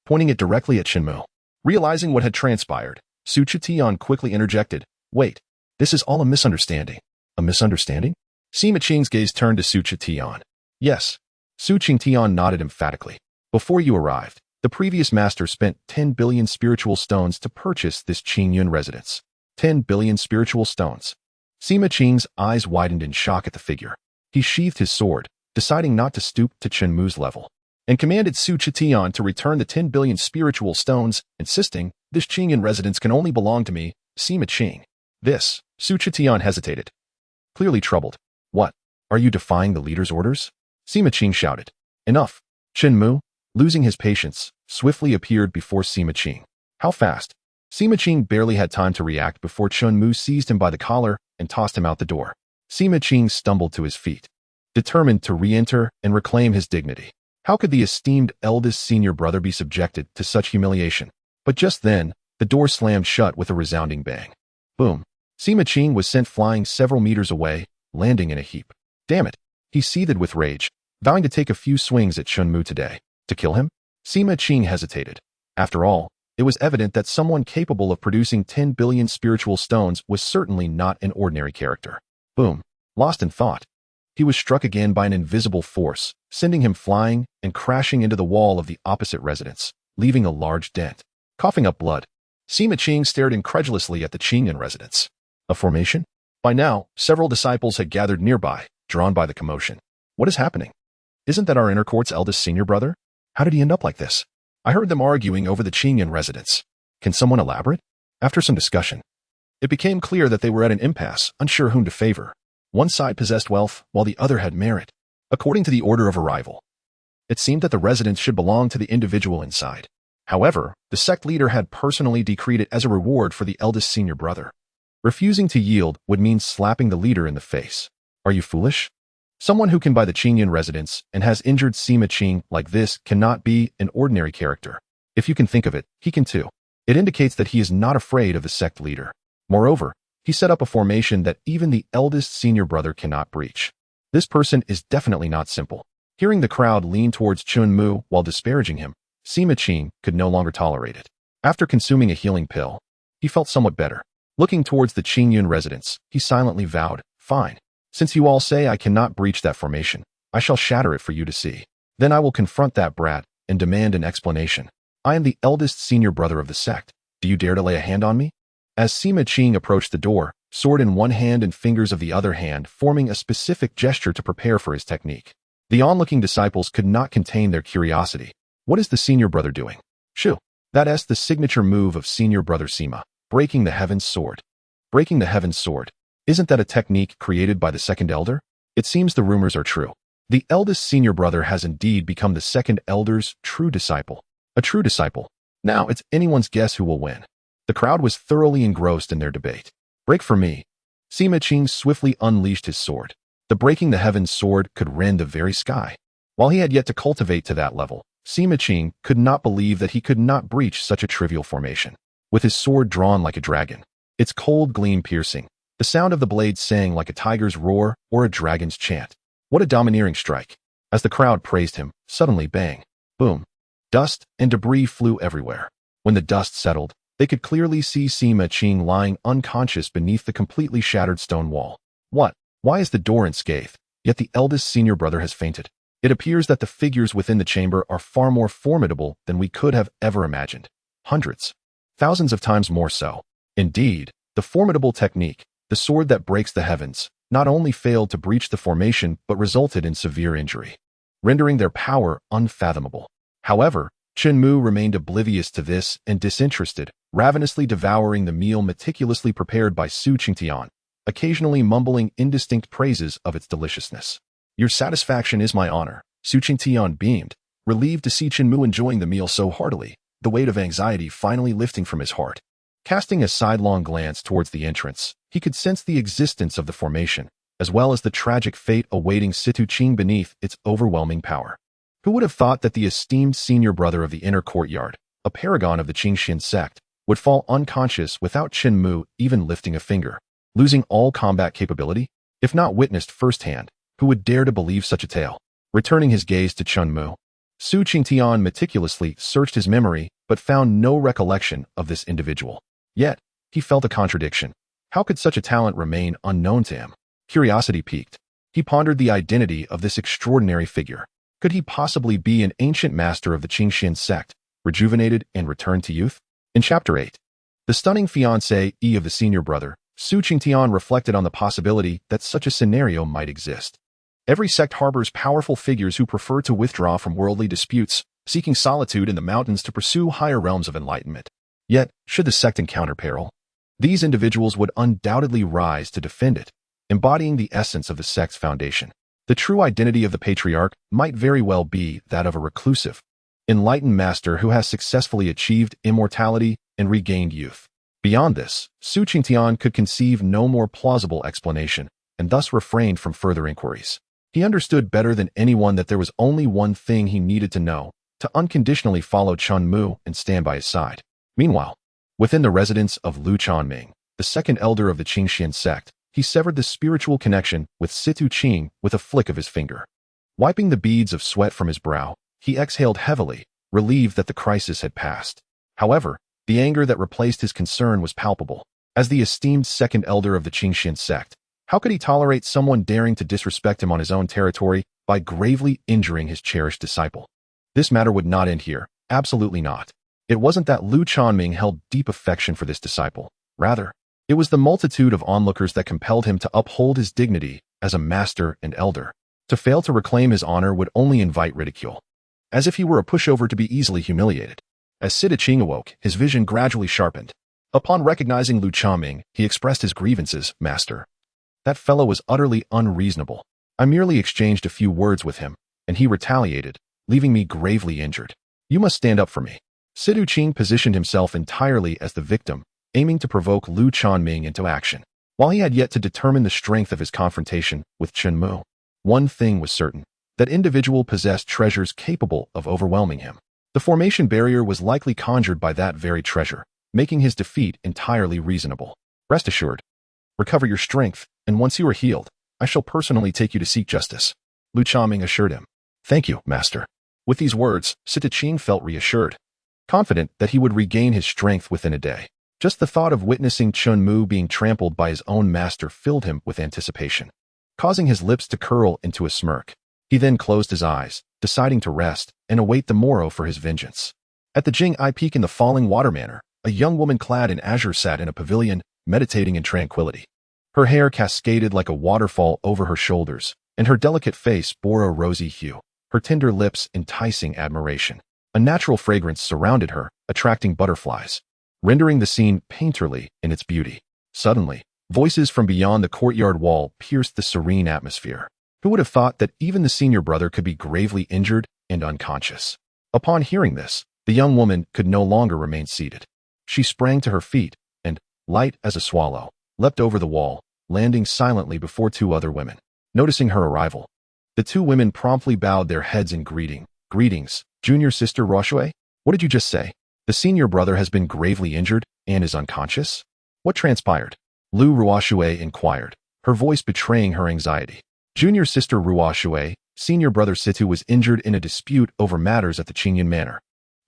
pointing it directly at Chen Mu. Realizing what had transpired, Su Qingtian quickly interjected, Wait, this is all a misunderstanding. A misunderstanding? Sima Qing's gaze turned to Su Qingtian. Yes. Su Qingtian nodded emphatically. Before you arrived, the previous master spent 10 billion spiritual stones to purchase this Qingyun residence. 10 billion spiritual stones. Sima Qing's eyes widened in shock at the figure. He sheathed his sword, deciding not to stoop to Chen Mu's level, and commanded Su Qingtian to return the 10 billion spiritual stones, insisting, This Qingyun residence can only belong to me, Sima Qing. This, Su Qingtian hesitated, clearly troubled. What? Are you defying the leader's orders? Sima Qing shouted. Enough. Chen Mu, losing his patience, swiftly appeared before Sima Qing. How fast? Sima Qing barely had time to react before Chen Mu seized him by the collar and tossed him out the door. Sima Qing stumbled to his feet, determined to re-enter and reclaim his dignity. How could the esteemed eldest senior brother be subjected to such humiliation? But just then, the door slammed shut with a resounding bang. Boom. Sima Qing was sent flying several meters away, landing in a heap. Damn it. He seethed with rage, vowing to take a few swings at Chen Mu today. To kill him? Sima Qing hesitated. After all, it was evident that someone capable of producing 10 billion spiritual stones was certainly not an ordinary character. Boom. Lost in thought, he was struck again by an invisible force, sending him flying and crashing into the wall of the opposite residence, leaving a large dent. Coughing up blood, Sima Qing stared incredulously at the Qingyun residence. A formation? By now, several disciples had gathered nearby, drawn by the commotion. What is happening? Isn't that our inner court's eldest senior brother? How did he end up like this? I heard them arguing over the Qingyun residence. Can someone elaborate? After some discussion, it became clear that they were at an impasse, unsure whom to favor. One side possessed wealth, while the other had merit. According to the order of arrival, it seemed that the residence should belong to the individual inside. However, the sect leader had personally decreed it as a reward for the eldest senior brother. Refusing to yield would mean slapping the leader in the face. Are you foolish? Someone who can buy the Qingyun residence and has injured Sima Qing like this cannot be an ordinary character. If you can think of it, he can too. It indicates that he is not afraid of the sect leader. Moreover, he set up a formation that even the eldest senior brother cannot breach. This person is definitely not simple. Hearing the crowd lean towards Chen Mu while disparaging him, Sima Qing could no longer tolerate it. After consuming a healing pill, he felt somewhat better. Looking towards the Qingyun residence, he silently vowed, "Fine. Since you all say I cannot breach that formation, I shall shatter it for you to see. Then I will confront that brat and demand an explanation. I am the eldest senior brother of the sect. Do you dare to lay a hand on me?" As Sima Qing approached the door, sword in one hand and fingers of the other hand forming a specific gesture to prepare for his technique. The onlooking disciples could not contain their curiosity. What is the senior brother doing? Shoo! That's the signature move of senior brother Sima, breaking the heaven's sword. Breaking the heaven's sword. Isn't that a technique created by the second elder? It seems the rumors are true. The eldest senior brother has indeed become the second elder's true disciple. A true disciple. Now it's anyone's guess who will win. The crowd was thoroughly engrossed in their debate. Break for me. Sima Qing swiftly unleashed his sword. The breaking the heavens sword could rend the very sky. While he had yet to cultivate to that level, Sima Qing could not believe that he could not breach such a trivial formation. With his sword drawn like a dragon, its cold gleam piercing, the sound of the blade sang like a tiger's roar or a dragon's chant. What a domineering strike. As the crowd praised him, suddenly bang, boom. Dust and debris flew everywhere. When the dust settled, they could clearly see Sima Qing lying unconscious beneath the completely shattered stone wall. What? Why is the door unscathed? Yet the eldest senior brother has fainted. It appears that the figures within the chamber are far more formidable than we could have ever imagined. Hundreds. Thousands of times more so. Indeed, the formidable technique, the sword that breaks the heavens, not only failed to breach the formation but resulted in severe injury, rendering their power unfathomable. However, Chen Mu remained oblivious to this and disinterested, ravenously devouring the meal meticulously prepared by Su Qingtian, occasionally mumbling indistinct praises of its deliciousness. Your satisfaction is my honor. Su Qingtian beamed, relieved to see Chen Mu enjoying the meal so heartily, the weight of anxiety finally lifting from his heart. Casting a sidelong glance towards the entrance, he could sense the existence of the formation, as well as the tragic fate awaiting Situ Qing beneath its overwhelming power. Who would have thought that the esteemed senior brother of the inner courtyard, a paragon of the Qingxian sect, would fall unconscious without Chen Mu even lifting a finger, losing all combat capability? If not witnessed firsthand, who would dare to believe such a tale? Returning his gaze to Chen Mu, Su Qingtian meticulously searched his memory but found no recollection of this individual. Yet, he felt a contradiction. How could such a talent remain unknown to him? Curiosity piqued. He pondered the identity of this extraordinary figure. Could he possibly be an ancient master of the Qingxian sect, rejuvenated and returned to youth? In Chapter 8, the stunning fiancée of the senior brother, Su Qingtian reflected on the possibility that such a scenario might exist. Every sect harbors powerful figures who prefer to withdraw from worldly disputes, seeking solitude in the mountains to pursue higher realms of enlightenment. Yet, should the sect encounter peril, these individuals would undoubtedly rise to defend it, embodying the essence of the sect's foundation. The true identity of the patriarch might very well be that of a reclusive, enlightened master who has successfully achieved immortality and regained youth. Beyond this, Su Qingtian could conceive no more plausible explanation, and thus refrained from further inquiries. He understood better than anyone that there was only one thing he needed to know, to unconditionally follow Chen Mu and stand by his side. Meanwhile, within the residence of Lu Chanming, the second elder of the Qingxian sect, he severed the spiritual connection with Situ Qing with a flick of his finger. Wiping the beads of sweat from his brow, he exhaled heavily, relieved that the crisis had passed. However, the anger that replaced his concern was palpable. As the esteemed second elder of the Qingxian sect, how could he tolerate someone daring to disrespect him on his own territory by gravely injuring his cherished disciple? This matter would not end here, absolutely not. It wasn't that Lu Chanming held deep affection for this disciple. Rather, it was the multitude of onlookers that compelled him to uphold his dignity as a master and elder. To fail to reclaim his honor would only invite ridicule, as if he were a pushover to be easily humiliated. As Sita Qing awoke, his vision gradually sharpened. Upon recognizing Lu Chanming, he expressed his grievances. Master, that fellow was utterly unreasonable. I merely exchanged a few words with him, and he retaliated, leaving me gravely injured. You must stand up for me. Situ Qing positioned himself entirely as the victim, aiming to provoke Lu Chanming into action. While he had yet to determine the strength of his confrontation with Chen Mu, one thing was certain: that individual possessed treasures capable of overwhelming him. The formation barrier was likely conjured by that very treasure, making his defeat entirely reasonable. Rest assured, recover your strength, and once you are healed, I shall personally take you to seek justice, Lu Chanming assured him. Thank you, master. With these words, Sita Qing felt reassured, confident that he would regain his strength within a day. Just the thought of witnessing Chen Mu being trampled by his own master filled him with anticipation, causing his lips to curl into a smirk. He then closed his eyes, deciding to rest and await the morrow for his vengeance. At the Jing-I Peak in the Falling Water Manor, a young woman clad in azure sat in a pavilion, meditating in tranquility. Her hair cascaded like a waterfall over her shoulders, and her delicate face bore a rosy hue, her tender lips enticing admiration. A natural fragrance surrounded her, attracting butterflies, rendering the scene painterly in its beauty. Suddenly, voices from beyond the courtyard wall pierced the serene atmosphere. Who would have thought that even the senior brother could be gravely injured and unconscious? Upon hearing this, the young woman could no longer remain seated. She sprang to her feet and, light as a swallow, leapt over the wall, landing silently before two other women. Noticing her arrival, the two women promptly bowed their heads in greeting. Greetings, junior sister Ruoxue? What did you just say? The senior brother has been gravely injured and is unconscious? What transpired? Lu Ruoxue inquired, her voice betraying her anxiety. Junior sister Ruoxue, senior brother Situ was injured in a dispute over matters at the Qingyan Manor,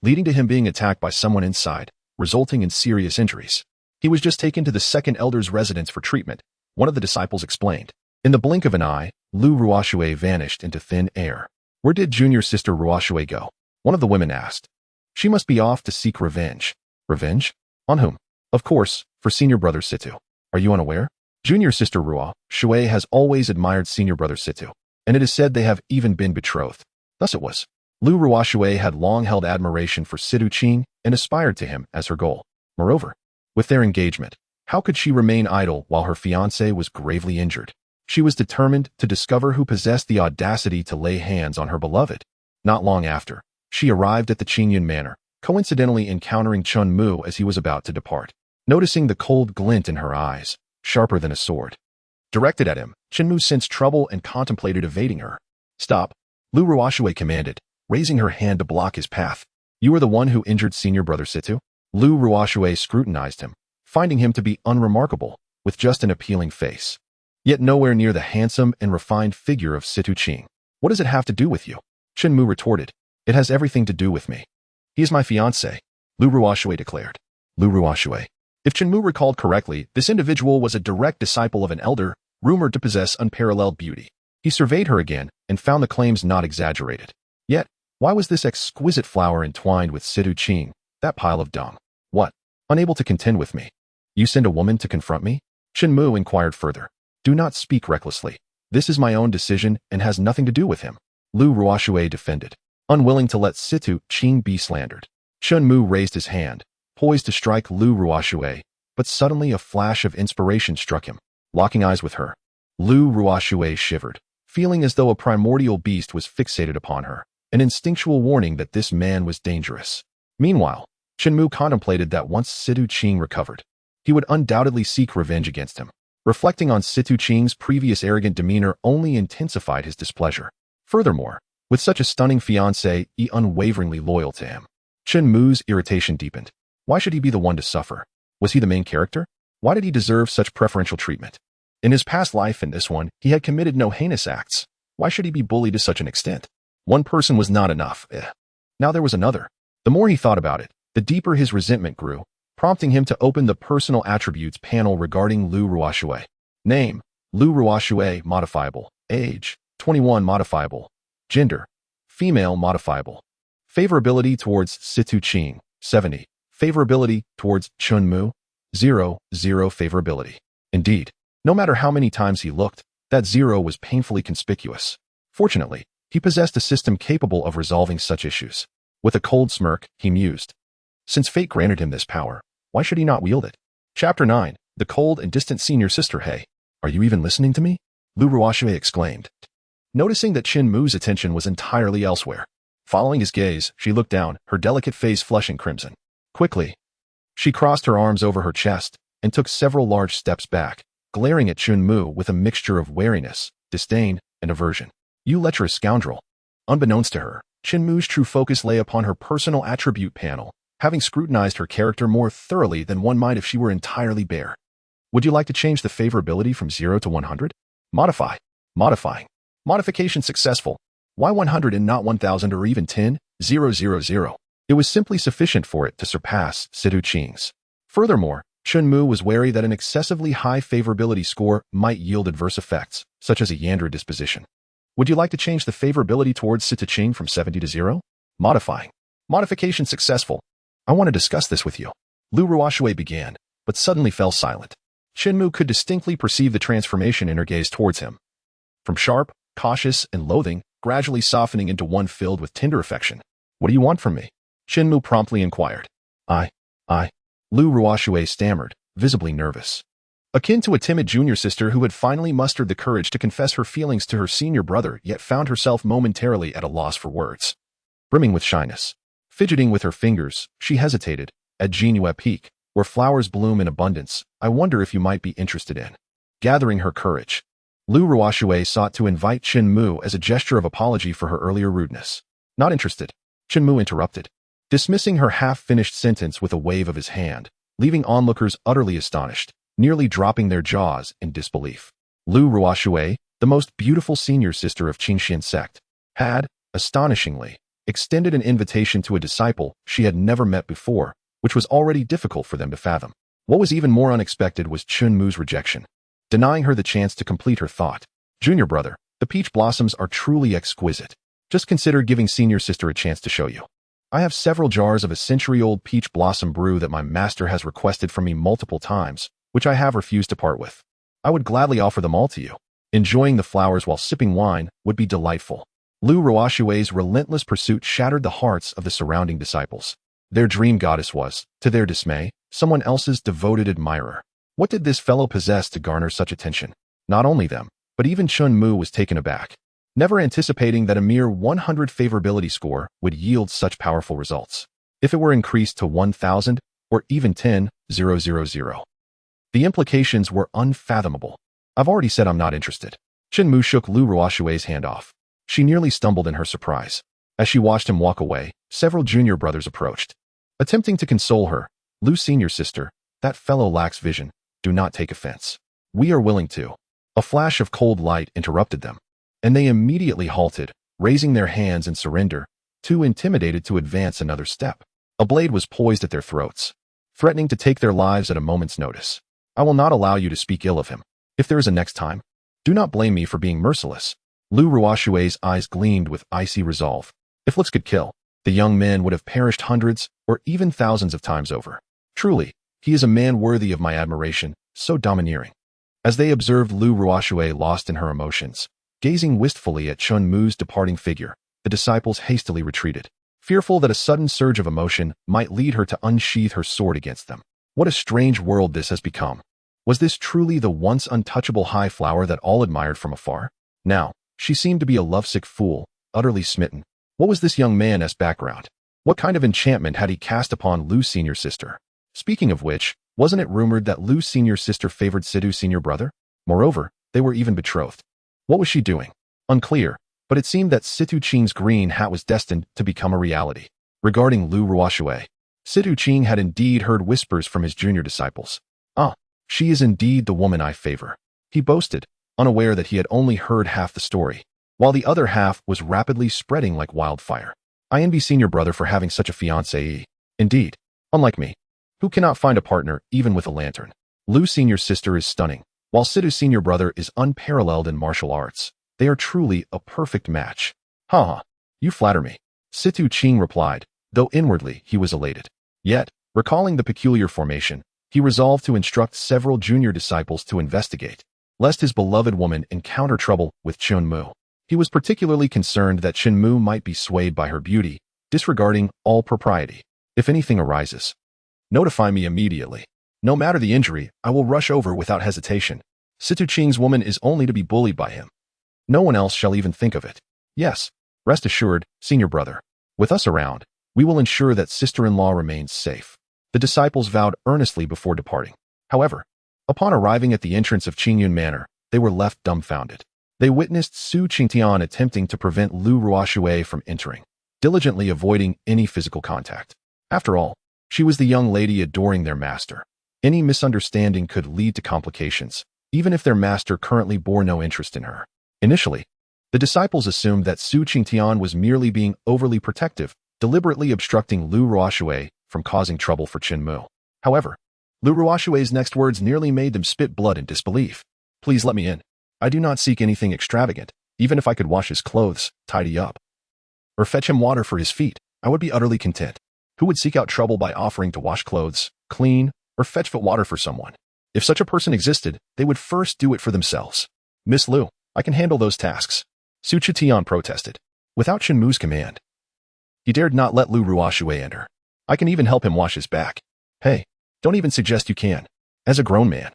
leading to him being attacked by someone inside, resulting in serious injuries. He was just taken to the second elder's residence for treatment, one of the disciples explained. In the blink of an eye, Lu Ruoxue vanished into thin air. Where did junior sister Ruoxue go? One of the women asked. She must be off to seek revenge. Revenge? On whom? Of course, for senior brother Situ. Are you unaware? Junior sister Ruoxue has always admired senior brother Situ, and it is said they have even been betrothed. Thus it was. Lu Ruoxue had long held admiration for Situ Qing and aspired to him as her goal. Moreover, with their engagement, how could she remain idle while her fiancé was gravely injured? She was determined to discover who possessed the audacity to lay hands on her beloved. Not long after, she arrived at the Qingyan Manor, coincidentally encountering Chen Mu as he was about to depart. Noticing the cold glint in her eyes, sharper than a sword, directed at him, Chen Mu sensed trouble and contemplated evading her. Stop, Lu Ruoxue commanded, raising her hand to block his path. You are the one who injured senior brother Situ? Lu Ruoxue scrutinized him, finding him to be unremarkable, with just an appealing face, yet nowhere near the handsome and refined figure of Situ Qing. What does it have to do with you? Chen Mu retorted. It has everything to do with me. He is my fiancé, Lu Ruoxue declared. Lu Ruoxue. If Chen Mu recalled correctly, this individual was a direct disciple of an elder, rumored to possess unparalleled beauty. He surveyed her again and found the claims not exaggerated. Yet, why was this exquisite flower entwined with Situ Qing, that pile of dung? What? Unable to contend with me? You send a woman to confront me? Chen Mu inquired further. Do not speak recklessly. This is my own decision and has nothing to do with him. Lu Ruoxue defended, unwilling to let Situ Qing be slandered. Chen Mu raised his hand, poised to strike Lu Ruoxue, but suddenly a flash of inspiration struck him. Locking eyes with her, Lu Ruoxue shivered, feeling as though a primordial beast was fixated upon her, an instinctual warning that this man was dangerous. Meanwhile, Chen Mu contemplated that once Situ Qing recovered, he would undoubtedly seek revenge against him. Reflecting on Situ Qing's previous arrogant demeanor only intensified his displeasure. Furthermore, with such a stunning fiancé, he unwaveringly loyal to him. Chen Mu's irritation deepened. Why should he be the one to suffer? Was he the main character? Why did he deserve such preferential treatment? In his past life and this one, he had committed no heinous acts. Why should he be bullied to such an extent? One person was not enough. Now there was another. The more he thought about it, the deeper his resentment grew, prompting him to open the personal attributes panel regarding Lu Ruoxue. Name, Lu Ruoxue, modifiable. Age, 21, modifiable. Gender, female, modifiable. Favorability towards Situ Qing, 70. Favorability towards Chen Mu, 0, 0 favorability. Indeed, no matter how many times he looked, that 0 was painfully conspicuous. Fortunately, he possessed a system capable of resolving such issues. With a cold smirk, he mused. Since fate granted him this power, why should he not wield it? Chapter 9. The cold and distant senior sister. Hey, are you even listening to me? Lu Ruoxue exclaimed, noticing that Chen Mu's attention was entirely elsewhere. Following his gaze, she looked down, her delicate face flushing crimson. Quickly, she crossed her arms over her chest and took several large steps back, glaring at Chen Mu with a mixture of wariness, disdain, and aversion. You lecherous scoundrel. Unbeknownst to her, Chen Mu's true focus lay upon her personal attribute panel, having scrutinized her character more thoroughly than one might if she were entirely bare. Would you like to change the favorability from 0 to 100? Modify. Modifying. Modification successful. Why 100 and not 1000 or even 10? 000. It was simply sufficient for it to surpass Situ Qing's Furthermore, Chen Mu was wary that an excessively high favorability score might yield adverse effects, such as a Yandra disposition. Would you like to change the favorability towards Sita Qing from 70 to 0? Modifying. Modification successful. I want to discuss this with you. Lu Ruoshui began, but suddenly fell silent. Chen Mu could distinctly perceive the transformation in her gaze towards him. From sharp, cautious, and loathing, gradually softening into one filled with tender affection. What do you want from me? Chen Mu promptly inquired. I. Lu Ruoshui stammered, visibly nervous. Akin to a timid junior sister who had finally mustered the courage to confess her feelings to her senior brother yet found herself momentarily at a loss for words. Brimming with shyness. Fidgeting with her fingers, she hesitated. At Jinhua Peak, where flowers bloom in abundance, I wonder if you might be interested in. Gathering her courage, Lu Ruoshui sought to invite Chen Mu as a gesture of apology for her earlier rudeness. Not interested, Chen Mu interrupted, dismissing her half-finished sentence with a wave of his hand, leaving onlookers utterly astonished, nearly dropping their jaws in disbelief. Lu Ruoshui, the most beautiful senior sister of Qingxian sect, had, astonishingly, extended an invitation to a disciple she had never met before, which was already difficult for them to fathom. What was even more unexpected was Chen Mu's rejection, denying her the chance to complete her thought. Junior brother, the peach blossoms are truly exquisite. Just consider giving senior sister a chance to show you. I have several jars of a century-old peach blossom brew that my master has requested from me multiple times, which I have refused to part with. I would gladly offer them all to you. Enjoying the flowers while sipping wine would be delightful. Lu Ruoshui's relentless pursuit shattered the hearts of the surrounding disciples. Their dream goddess was, to their dismay, someone else's devoted admirer. What did this fellow possess to garner such attention? Not only them, but even Chen Mu was taken aback, never anticipating that a mere 100 favorability score would yield such powerful results. If it were increased to 1,000 or even 10,000, the implications were unfathomable. I've already said I'm not interested. Chen Mu shook Lu Ruoshui's hand off. She nearly stumbled in her surprise. As she watched him walk away, several junior brothers approached. Attempting to console her, Lu's senior sister, that fellow lacks vision. Do not take offense. We are willing to. A flash of cold light interrupted them, and they immediately halted, raising their hands in surrender, too intimidated to advance another step. A blade was poised at their throats, threatening to take their lives at a moment's notice. I will not allow you to speak ill of him. If there is a next time, do not blame me for being merciless. Lu Ruoshui's eyes gleamed with icy resolve. If looks could kill, the young man would have perished hundreds or even thousands of times over. Truly, he is a man worthy of my admiration, so domineering. As they observed Lu Ruoshui lost in her emotions, gazing wistfully at Chen Mu's departing figure, the disciples hastily retreated, fearful that a sudden surge of emotion might lead her to unsheath her sword against them. What a strange world this has become. Was this truly the once untouchable high flower that all admired from afar? Now, she seemed to be a lovesick fool, utterly smitten. What was this young man's background? What kind of enchantment had he cast upon Lu's senior sister? Speaking of which, wasn't it rumored that Lu's senior sister favored Sidu's senior brother? Moreover, they were even betrothed. What was she doing? Unclear, but it seemed that Situ Qing's green hat was destined to become a reality. Regarding Lu Ruoshui, Situ Qing had indeed heard whispers from his junior disciples. Ah, she is indeed the woman I favor, he boasted, unaware that he had only heard half the story, while the other half was rapidly spreading like wildfire. I envy senior brother for having such a fiancée. Indeed, unlike me, who cannot find a partner even with a lantern. Lu's senior sister is stunning, while Situ's senior brother is unparalleled in martial arts. They are truly a perfect match. Ha, you flatter me, Situ Qing replied, though inwardly he was elated. Yet, recalling the peculiar formation, he resolved to instruct several junior disciples to investigate, lest his beloved woman encounter trouble with Chen Mu. He was particularly concerned that Chen Mu might be swayed by her beauty, disregarding all propriety. If anything arises, notify me immediately. No matter the injury, I will rush over without hesitation. Situ Qing's woman is only to be bullied by him. No one else shall even think of it. Yes, rest assured, senior brother. With us around, we will ensure that sister-in-law remains safe. The disciples vowed earnestly before departing. However, upon arriving at the entrance of Qingyun Manor, they were left dumbfounded. They witnessed Su Qingtian attempting to prevent Lu Ruoshui from entering, diligently avoiding any physical contact. After all, she was the young lady adoring their master. Any misunderstanding could lead to complications, even if their master currently bore no interest in her. Initially, the disciples assumed that Su Qingtian was merely being overly protective, deliberately obstructing Lu Ruoshui from causing trouble for Chen Mu. However, Lu Ruoshui's next words nearly made them spit blood in disbelief. Please let me in. I do not seek anything extravagant. Even if I could wash his clothes, tidy up, or fetch him water for his feet, I would be utterly content. Who would seek out trouble by offering to wash clothes, clean, or fetch foot water for someone? If such a person existed, they would first do it for themselves. Miss Lu, I can handle those tasks. Su Chitian protested. Without Chen Mu's command, he dared not let Lu Ruoshui enter. I can even help him wash his back. Hey, don't even suggest you can. As a grown man,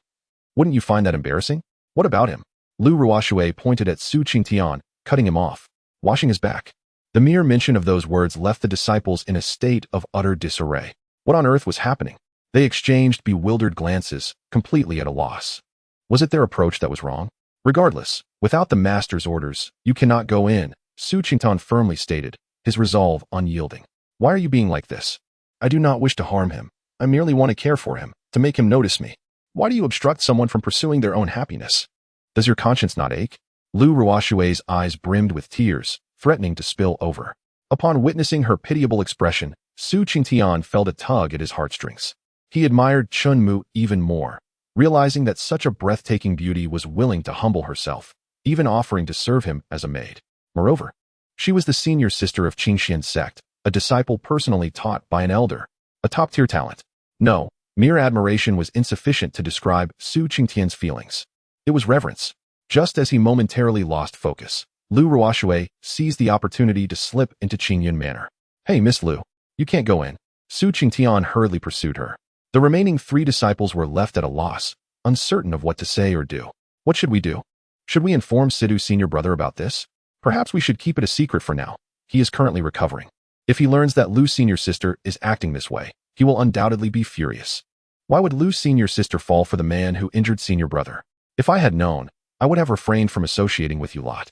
wouldn't you find that embarrassing? What about him? Lu Ruoshui pointed at Su Qingtian, cutting him off. Washing his back. The mere mention of those words left the disciples in a state of utter disarray. What on earth was happening? They exchanged bewildered glances, completely at a loss. Was it their approach that was wrong? Regardless, without the master's orders, you cannot go in, Su Qingtian firmly stated, his resolve unyielding. Why are you being like this? I do not wish to harm him. I merely want to care for him, to make him notice me. Why do you obstruct someone from pursuing their own happiness? Does your conscience not ache? Lu Ruoshui's eyes brimmed with tears, threatening to spill over. Upon witnessing her pitiable expression, Su Qingtian felt a tug at his heartstrings. He admired Chen Mu even more, realizing that such a breathtaking beauty was willing to humble herself, even offering to serve him as a maid. Moreover, she was the senior sister of Qingxian sect, a disciple personally taught by an elder, a top-tier talent. No, mere admiration was insufficient to describe Su Qingtian's feelings. It was reverence. Just as he momentarily lost focus, Lu Ruoshui seized the opportunity to slip into Qingyun manner. Hey, Miss Lu, you can't go in. Su Qingtian hurriedly pursued her. The remaining 3 disciples were left at a loss, uncertain of what to say or do. What should we do? Should we inform Sidhu's senior brother about this? Perhaps we should keep it a secret for now. He is currently recovering. If he learns that Lu's senior sister is acting this way, he will undoubtedly be furious. Why would Lu's senior sister fall for the man who injured senior brother? If I had known, I would have refrained from associating with you lot.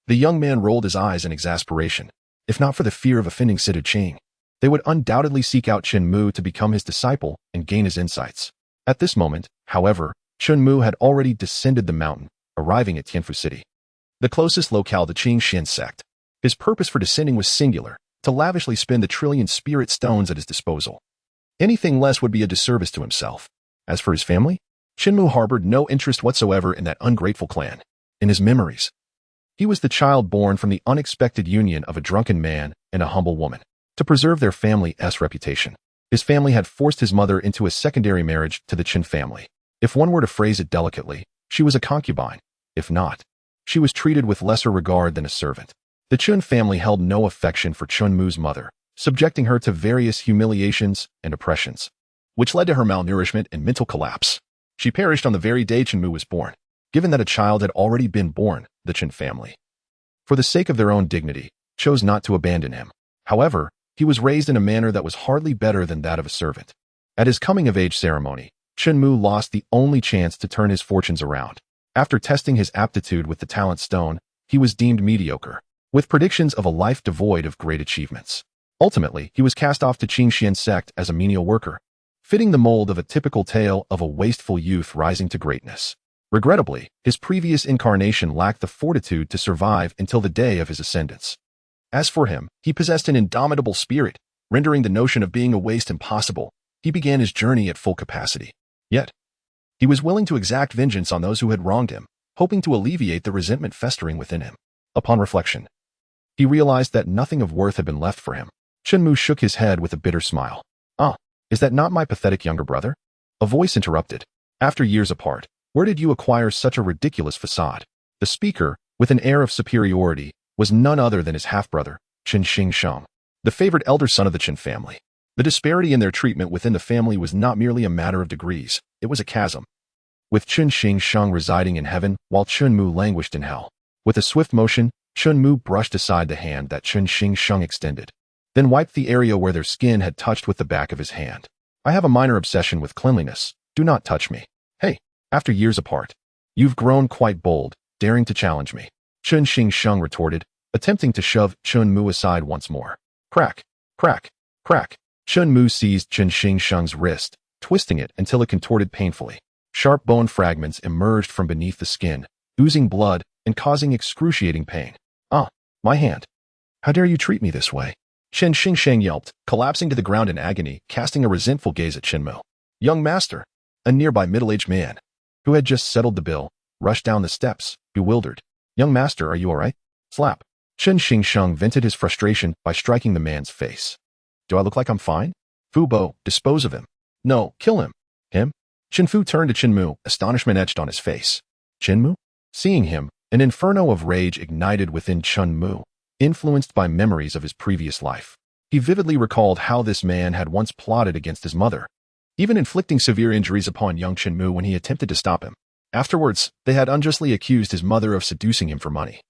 The young man rolled his eyes in exasperation. If not for the fear of offending Sidhu Ching, they would undoubtedly seek out Chen Mu to become his disciple and gain his insights. At this moment, however, Chen Mu had already descended the mountain, arriving at Tianfu City, the closest locale to Qingxian sect. His purpose for descending was singular, to lavishly spend the trillion spirit stones at his disposal. Anything less would be a disservice to himself. As for his family, Chen Mu harbored no interest whatsoever in that ungrateful clan. In his memories, he was the child born from the unexpected union of a drunken man and a humble woman. To preserve their family's reputation, his family had forced his mother into a secondary marriage to the Chen family. If one were to phrase it delicately, she was a concubine. If not, she was treated with lesser regard than a servant. The Chen family held no affection for Chen Mu's mother, subjecting her to various humiliations and oppressions, which led to her malnourishment and mental collapse. She perished on the very day Chen Mu was born. Given that a child had already been born, the Chen family, for the sake of their own dignity, chose not to abandon him. However, he was raised in a manner that was hardly better than that of a servant. At his coming-of-age ceremony, Chen Mu lost the only chance to turn his fortunes around. After testing his aptitude with the talent stone, he was deemed mediocre, with predictions of a life devoid of great achievements. Ultimately, he was cast off to Qingxian sect as a menial worker, fitting the mold of a typical tale of a wasteful youth rising to greatness. Regrettably, his previous incarnation lacked the fortitude to survive until the day of his ascendance. As for him, he possessed an indomitable spirit, rendering the notion of being a waste impossible. He began his journey at full capacity. Yet, he was willing to exact vengeance on those who had wronged him, hoping to alleviate the resentment festering within him. Upon reflection, he realized that nothing of worth had been left for him. Chen Mu shook his head with a bitter smile. Ah, is that not my pathetic younger brother? A voice interrupted. After years apart, where did you acquire such a ridiculous facade? The speaker, with an air of superiority, was none other than his half-brother, Chen Xingsheng, the favored elder son of the Chen family. The disparity in their treatment within the family was not merely a matter of degrees, it was a chasm. With Chen Xingsheng residing in heaven while Chen Mu languished in hell. With a swift motion, Chen Mu brushed aside the hand that Chen Xingsheng extended, then wiped the area where their skin had touched with the back of his hand. I have a minor obsession with cleanliness. Do not touch me. Hey, after years apart, you've grown quite bold, daring to challenge me. Chen Xingsheng retorted, attempting to shove Chen Mu aside once more. Crack, crack, crack. Chen Mu seized Chen Xingsheng's wrist, twisting it until it contorted painfully. Sharp bone fragments emerged from beneath the skin, oozing blood and causing excruciating pain. Ah, my hand. How dare you treat me this way? Chen Xingsheng yelped, collapsing to the ground in agony, casting a resentful gaze at Chen Mu. Young master, A nearby middle-aged man, who had just settled the bill, rushed down the steps, bewildered. "Young master, are you all right?" Slap. Chen Xingsheng vented his frustration by striking the man's face. "Do I look like I'm fine?" "Fu Bo, dispose of him." "No, kill him." "Him?" Chen Fu turned to Chen Mu, astonishment etched on his face. "Chen Mu?" Seeing him, an inferno of rage ignited within Chen Mu, influenced by memories of his previous life. He vividly recalled how this man had once plotted against his mother, even inflicting severe injuries upon young Chen Mu when he attempted to stop him. Afterwards, they had unjustly accused his mother of seducing him for money.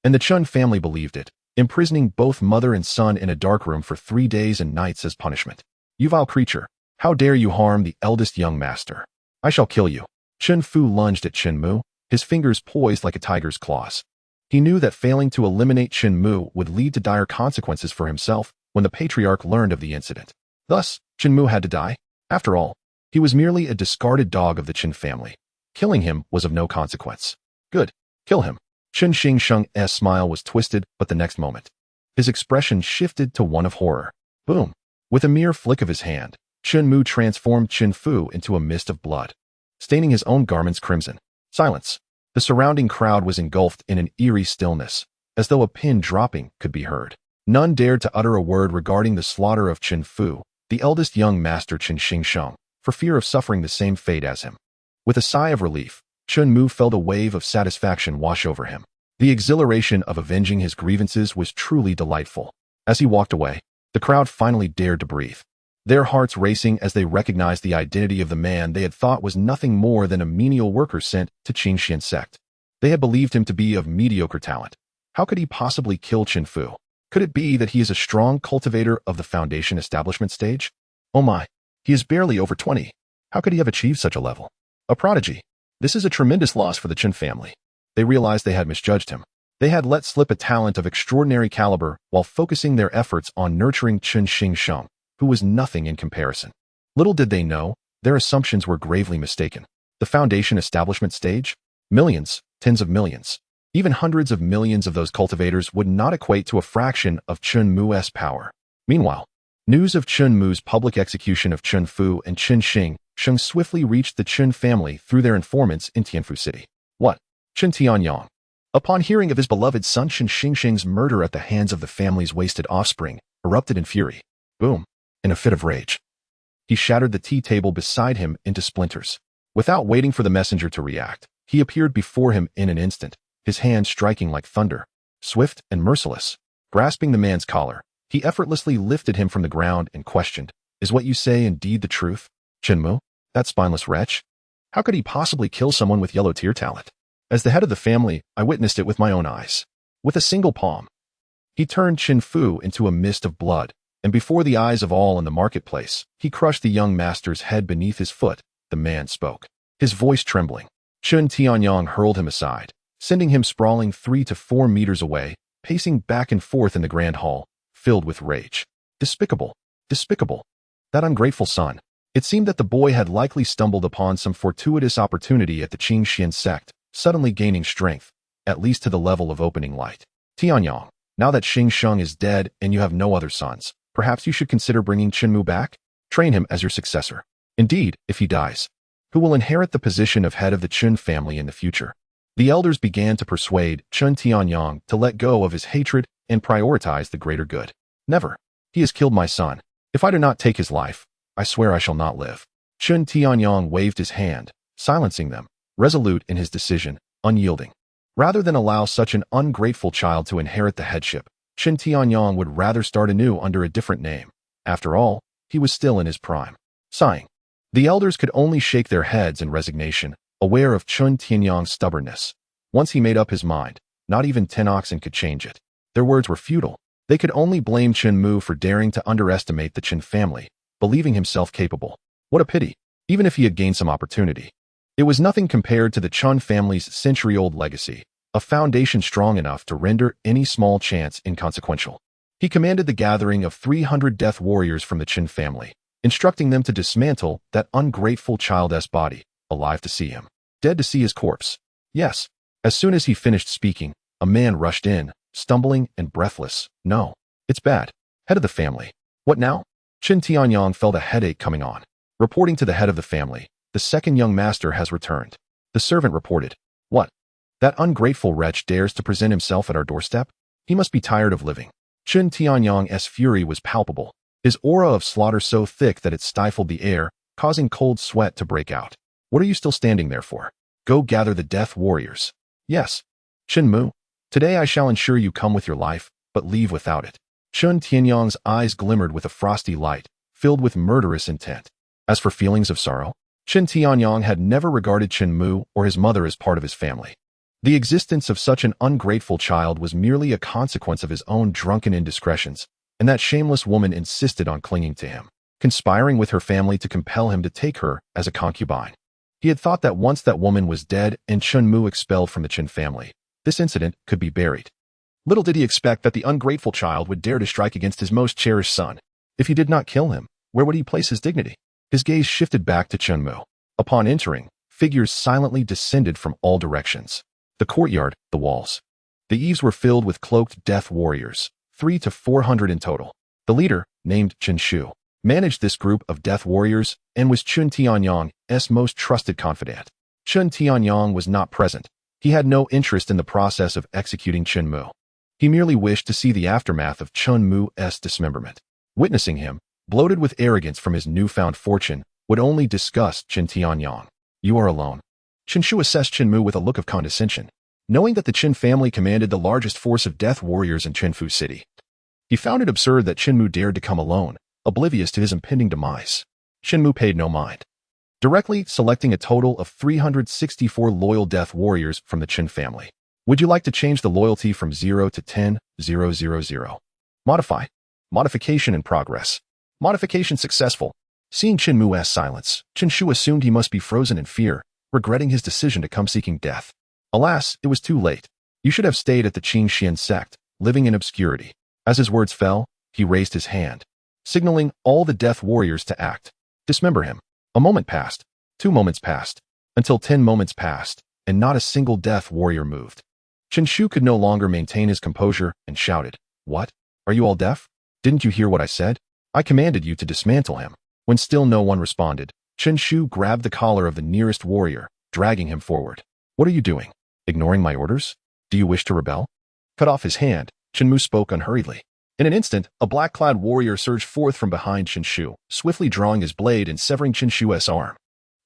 And the Chen family believed it, imprisoning both mother and son in a dark room for 3 days and nights as punishment. "You vile creature, how dare you harm the eldest young master? I shall kill you." Chen Fu lunged at Chen Mu, his fingers poised like a tiger's claws. He knew that failing to eliminate Chen Mu would lead to dire consequences for himself when the patriarch learned of the incident. Thus, Chen Mu had to die. After all, he was merely a discarded dog of the Chen family. Killing him was of no consequence. "Good. Kill him." Chen Xingsheng's smile was twisted, but the next moment, his expression shifted to one of horror. Boom. With a mere flick of his hand, Chen Mu transformed Chen Fu into a mist of blood, staining his own garments crimson. Silence. The surrounding crowd was engulfed in an eerie stillness, as though a pin dropping could be heard. None dared to utter a word regarding the slaughter of Chen Fu, the eldest young master Chen Xingsheng, for fear of suffering the same fate as him. With a sigh of relief, Chen Mu felt a wave of satisfaction wash over him. The exhilaration of avenging his grievances was truly delightful. As he walked away, the crowd finally dared to breathe, their hearts racing as they recognized the identity of the man they had thought was nothing more than a menial worker sent to Qingxian's sect. They had believed him to be of mediocre talent. How could he possibly kill Chen Fu? Could it be that he is a strong cultivator of the foundation establishment stage? Oh my, he is barely over 20. How could he have achieved such a level? A prodigy. This is a tremendous loss for the Chen family. They realized they had misjudged him. They had let slip a talent of extraordinary caliber while focusing their efforts on nurturing Chen Xingsheng, who was nothing in comparison. Little did they know, their assumptions were gravely mistaken. The foundation establishment stage? Millions, tens of millions, even hundreds of millions of those cultivators would not equate to a fraction of Chen Mu's power. Meanwhile, news of Chen Mu's public execution of Chen Fu and Chen Xingsheng swiftly reached the Chen family through their informants in Tianfu City. What? Chen Tianyang, upon hearing of his beloved son Chen Xingsheng's murder at the hands of the family's wasted offspring, erupted in fury. Boom. In a fit of rage, he shattered the tea table beside him into splinters. Without waiting for the messenger to react, he appeared before him in an instant, his hand striking like thunder, swift and merciless. Grasping the man's collar, he effortlessly lifted him from the ground and questioned, "Is what you say indeed the truth, Chen Mu? That spineless wretch? How could he possibly kill someone with yellow tear talent? As the head of the family, I witnessed it with my own eyes." With a single palm, he turned Chen Fu into a mist of blood, and before the eyes of all in the marketplace, he crushed the young master's head beneath his foot. The man spoke, his voice trembling. Chen Tianyang hurled him aside, sending him sprawling 3 to 4 meters away, pacing back and forth in the grand hall, filled with rage. Despicable, despicable. That ungrateful son. It seemed that the boy had likely stumbled upon some fortuitous opportunity at the Qingxian sect, suddenly gaining strength, at least to the level of opening light. "Tianyang, now that Xingsheng is dead and you have no other sons, perhaps you should consider bringing Chen Mu back? Train him as your successor. Indeed, if he dies, who will inherit the position of head of the Chen family in the future?" The elders began to persuade Chen Tianyang to let go of his hatred and prioritize the greater good. "Never. He has killed my son. If I do not take his life, I swear I shall not live." Chen Tianyang waved his hand, silencing them, resolute in his decision, unyielding. Rather than allow such an ungrateful child to inherit the headship, Chen Tianyang would rather start anew under a different name. After all, he was still in his prime. Sighing, the elders could only shake their heads in resignation, aware of Chen Tianyang's stubbornness. Once he made up his mind, not even 10 oxen could change it. Their words were futile. They could only blame Chen Mu for daring to underestimate the Chen family, believing himself capable. What a pity, even if he had gained some opportunity. It was nothing compared to the Chen family's century-old legacy, a foundation strong enough to render any small chance inconsequential. He commanded the gathering of 300 death warriors from the Chen family, instructing them to dismantle that ungrateful child's body, alive to see him, dead to see his corpse. Yes. As soon as he finished speaking, a man rushed in, stumbling and breathless. "No, it's bad. Head of the family. What now?" Chen Tianyang felt a headache coming on. Reporting to the head of the family, the second young master has returned. The servant reported. What? That ungrateful wretch dares to present himself at our doorstep? He must be tired of living. Chen Tianyang's fury was palpable, his aura of slaughter so thick that it stifled the air, causing cold sweat to break out. What are you still standing there for? Go gather the death warriors. Yes. Chen Mu, today I shall ensure you come with your life, but leave without it. Chen Tianyang's eyes glimmered with a frosty light, filled with murderous intent. As for feelings of sorrow, Chen Tianyang had never regarded Chen Mu or his mother as part of his family. The existence of such an ungrateful child was merely a consequence of his own drunken indiscretions, and that shameless woman insisted on clinging to him, conspiring with her family to compel him to take her as a concubine. He had thought that once that woman was dead and Chen Mu expelled from the Chen family, this incident could be buried. Little did he expect that the ungrateful child would dare to strike against his most cherished son. If he did not kill him, where would he place his dignity? His gaze shifted back to Chen Mu. Upon entering, figures silently descended from all directions. The courtyard, the walls. The eaves were filled with cloaked death warriors, 300 to 400 in total. The leader, named Chen Shu, managed this group of death warriors and was Chen Tianyang's most trusted confidant. Chen Tianyang was not present. He had no interest in the process of executing Chen Mu. He merely wished to see the aftermath of Chen Mu's dismemberment. Witnessing him, bloated with arrogance from his newfound fortune, would only disgust Chen Tianyang. You are alone. Chen Shu assessed Chen Mu with a look of condescension, knowing that the Chen family commanded the largest force of death warriors in Chenfu City. He found it absurd that Chen Mu dared to come alone, oblivious to his impending demise. Chen Mu paid no mind, directly selecting a total of 364 loyal death warriors from the Chen family. Would you like to change the loyalty from 0 to 10,000? Modify. Modification in progress. Modification successful. Seeing Chen Mu's silence, Chen Shu assumed he must be frozen in fear, regretting his decision to come seeking death. Alas, it was too late. You should have stayed at the Qing Xian sect, living in obscurity. As his words fell, he raised his hand, signaling all the death warriors to act. Dismember him. A moment passed. 2 moments passed. Until 10 moments passed, and not a single death warrior moved. Chen Shu could no longer maintain his composure and shouted, What? Are you all deaf? Didn't you hear what I said? I commanded you to dismantle him. When still no one responded, Chen Shu grabbed the collar of the nearest warrior, dragging him forward. What are you doing? Ignoring my orders? Do you wish to rebel? Cut off his hand, Chen Mu spoke unhurriedly. In an instant, a black-clad warrior surged forth from behind Chen Shu, swiftly drawing his blade and severing Chen Shu's arm.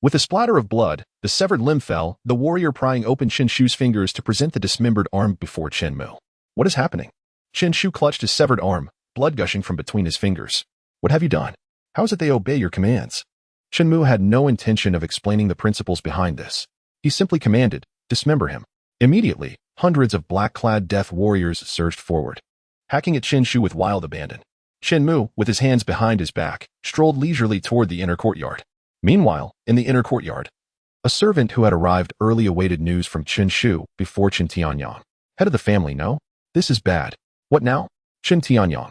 With a splatter of blood, the severed limb fell, the warrior prying open Chen Shu's fingers to present the dismembered arm before Chen Mu. What is happening? Chen Shu clutched his severed arm, blood gushing from between his fingers. What have you done? How is it they obey your commands? Chen Mu had no intention of explaining the principles behind this. He simply commanded, dismember him. Immediately, hundreds of black-clad death warriors surged forward, hacking at Chen Shu with wild abandon. Chen Mu, with his hands behind his back, strolled leisurely toward the inner courtyard. Meanwhile, in the inner courtyard, a servant who had arrived early awaited news from Chen Shu before Chen Tianyang. Head of the family, no? This is bad. What now? Chen Tianyang,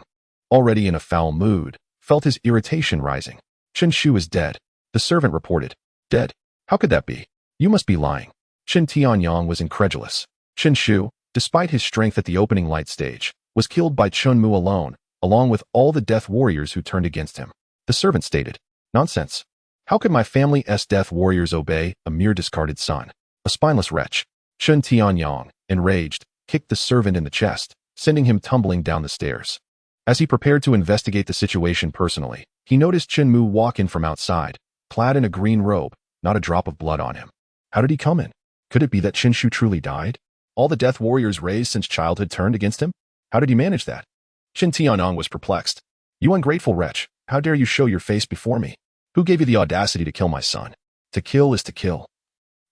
already in a foul mood, felt his irritation rising. Chen Shu is dead, the servant reported. Dead? How could that be? You must be lying. Chen Tianyang was incredulous. Chen Shu, despite his strength at the opening light stage, was killed by Chen Mu alone, along with all the death warriors who turned against him. The servant stated, Nonsense. How could my family's death warriors obey a mere discarded son? A spineless wretch. Chen Tianyang, enraged, kicked the servant in the chest, sending him tumbling down the stairs. As he prepared to investigate the situation personally, he noticed Chen Mu walk in from outside, clad in a green robe, not a drop of blood on him. How did he come in? Could it be that Chen Shu truly died? All the death warriors raised since childhood turned against him? How did he manage that? Chen Tianyang was perplexed. You ungrateful wretch, how dare you show your face before me? Who gave you the audacity to kill my son? To kill is to kill.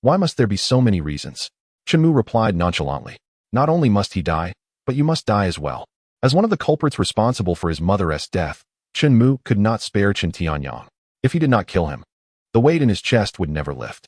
Why must there be so many reasons? Chen Mu replied nonchalantly. Not only must he die, but you must die as well. As one of the culprits responsible for his mother's death, Chen Mu could not spare Chen Tianyang. If he did not kill him, the weight in his chest would never lift.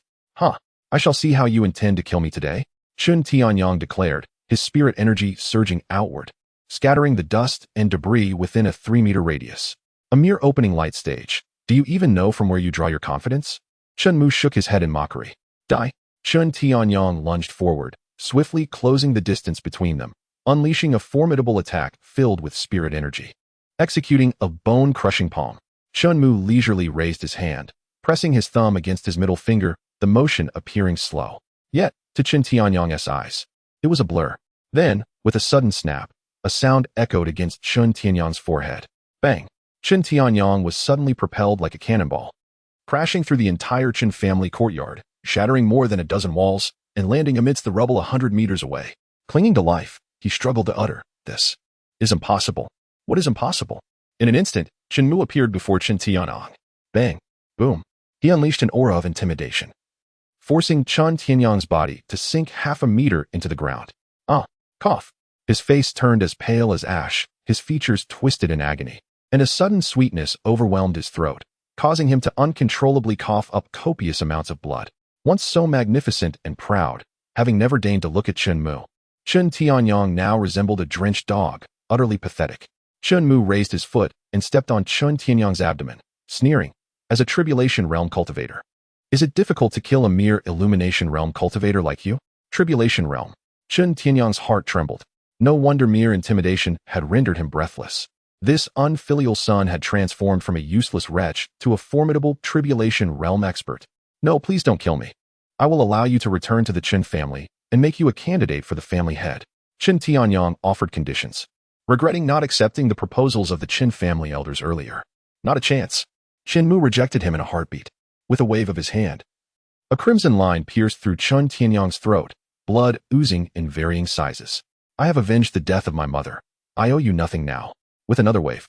I shall see how you intend to kill me today, Chen Tianyang declared, his spirit energy surging outward, scattering the dust and debris within a 3-meter radius. A mere opening light stage. Do you even know from where you draw your confidence? Chen Mu shook his head in mockery. Die. Chen Tianyang lunged forward, swiftly closing the distance between them, unleashing a formidable attack filled with spirit energy. Executing a bone-crushing palm, Chen Mu leisurely raised his hand, pressing his thumb against his middle finger, the motion appearing slow. Yet, to Chen Tianyang's eyes, it was a blur. Then, with a sudden snap, a sound echoed against Chen Tianyang's forehead. Bang! Chen Tianyang was suddenly propelled like a cannonball, crashing through the entire Chen family courtyard, shattering more than a dozen walls, and landing amidst the rubble 100 meters away. Clinging to life, he struggled to utter, "This is impossible. What is impossible?" In an instant, Chen Mu appeared before Chen Tianyang. Bang! Boom! He unleashed an aura of intimidation, forcing Chen Tianyang's body to sink half a meter into the ground. Cough. His face turned as pale as ash, his features twisted in agony, and a sudden sweetness overwhelmed his throat, causing him to uncontrollably cough up copious amounts of blood. Once so magnificent and proud, having never deigned to look at Chen Mu, Chen Tianyang now resembled a drenched dog, utterly pathetic. Chen Mu raised his foot and stepped on Chen Tianyang's abdomen, sneering, "As a Tribulation Realm cultivator, is it difficult to kill a mere Illumination Realm cultivator like you?" Tribulation Realm. Chen Tianyang's heart trembled. No wonder mere intimidation had rendered him breathless. This unfilial son had transformed from a useless wretch to a formidable Tribulation Realm expert. "No, please don't kill me. I will allow you to return to the Chen family and make you a candidate for the family head." Chen Tianyang offered conditions, regretting not accepting the proposals of the Chen family elders earlier. Not a chance. Chen Mu rejected him in a heartbeat. With a wave of his hand, a crimson line pierced through Chen Tianyang's throat, blood oozing in varying sizes. "I have avenged the death of my mother. I owe you nothing now." With another wave,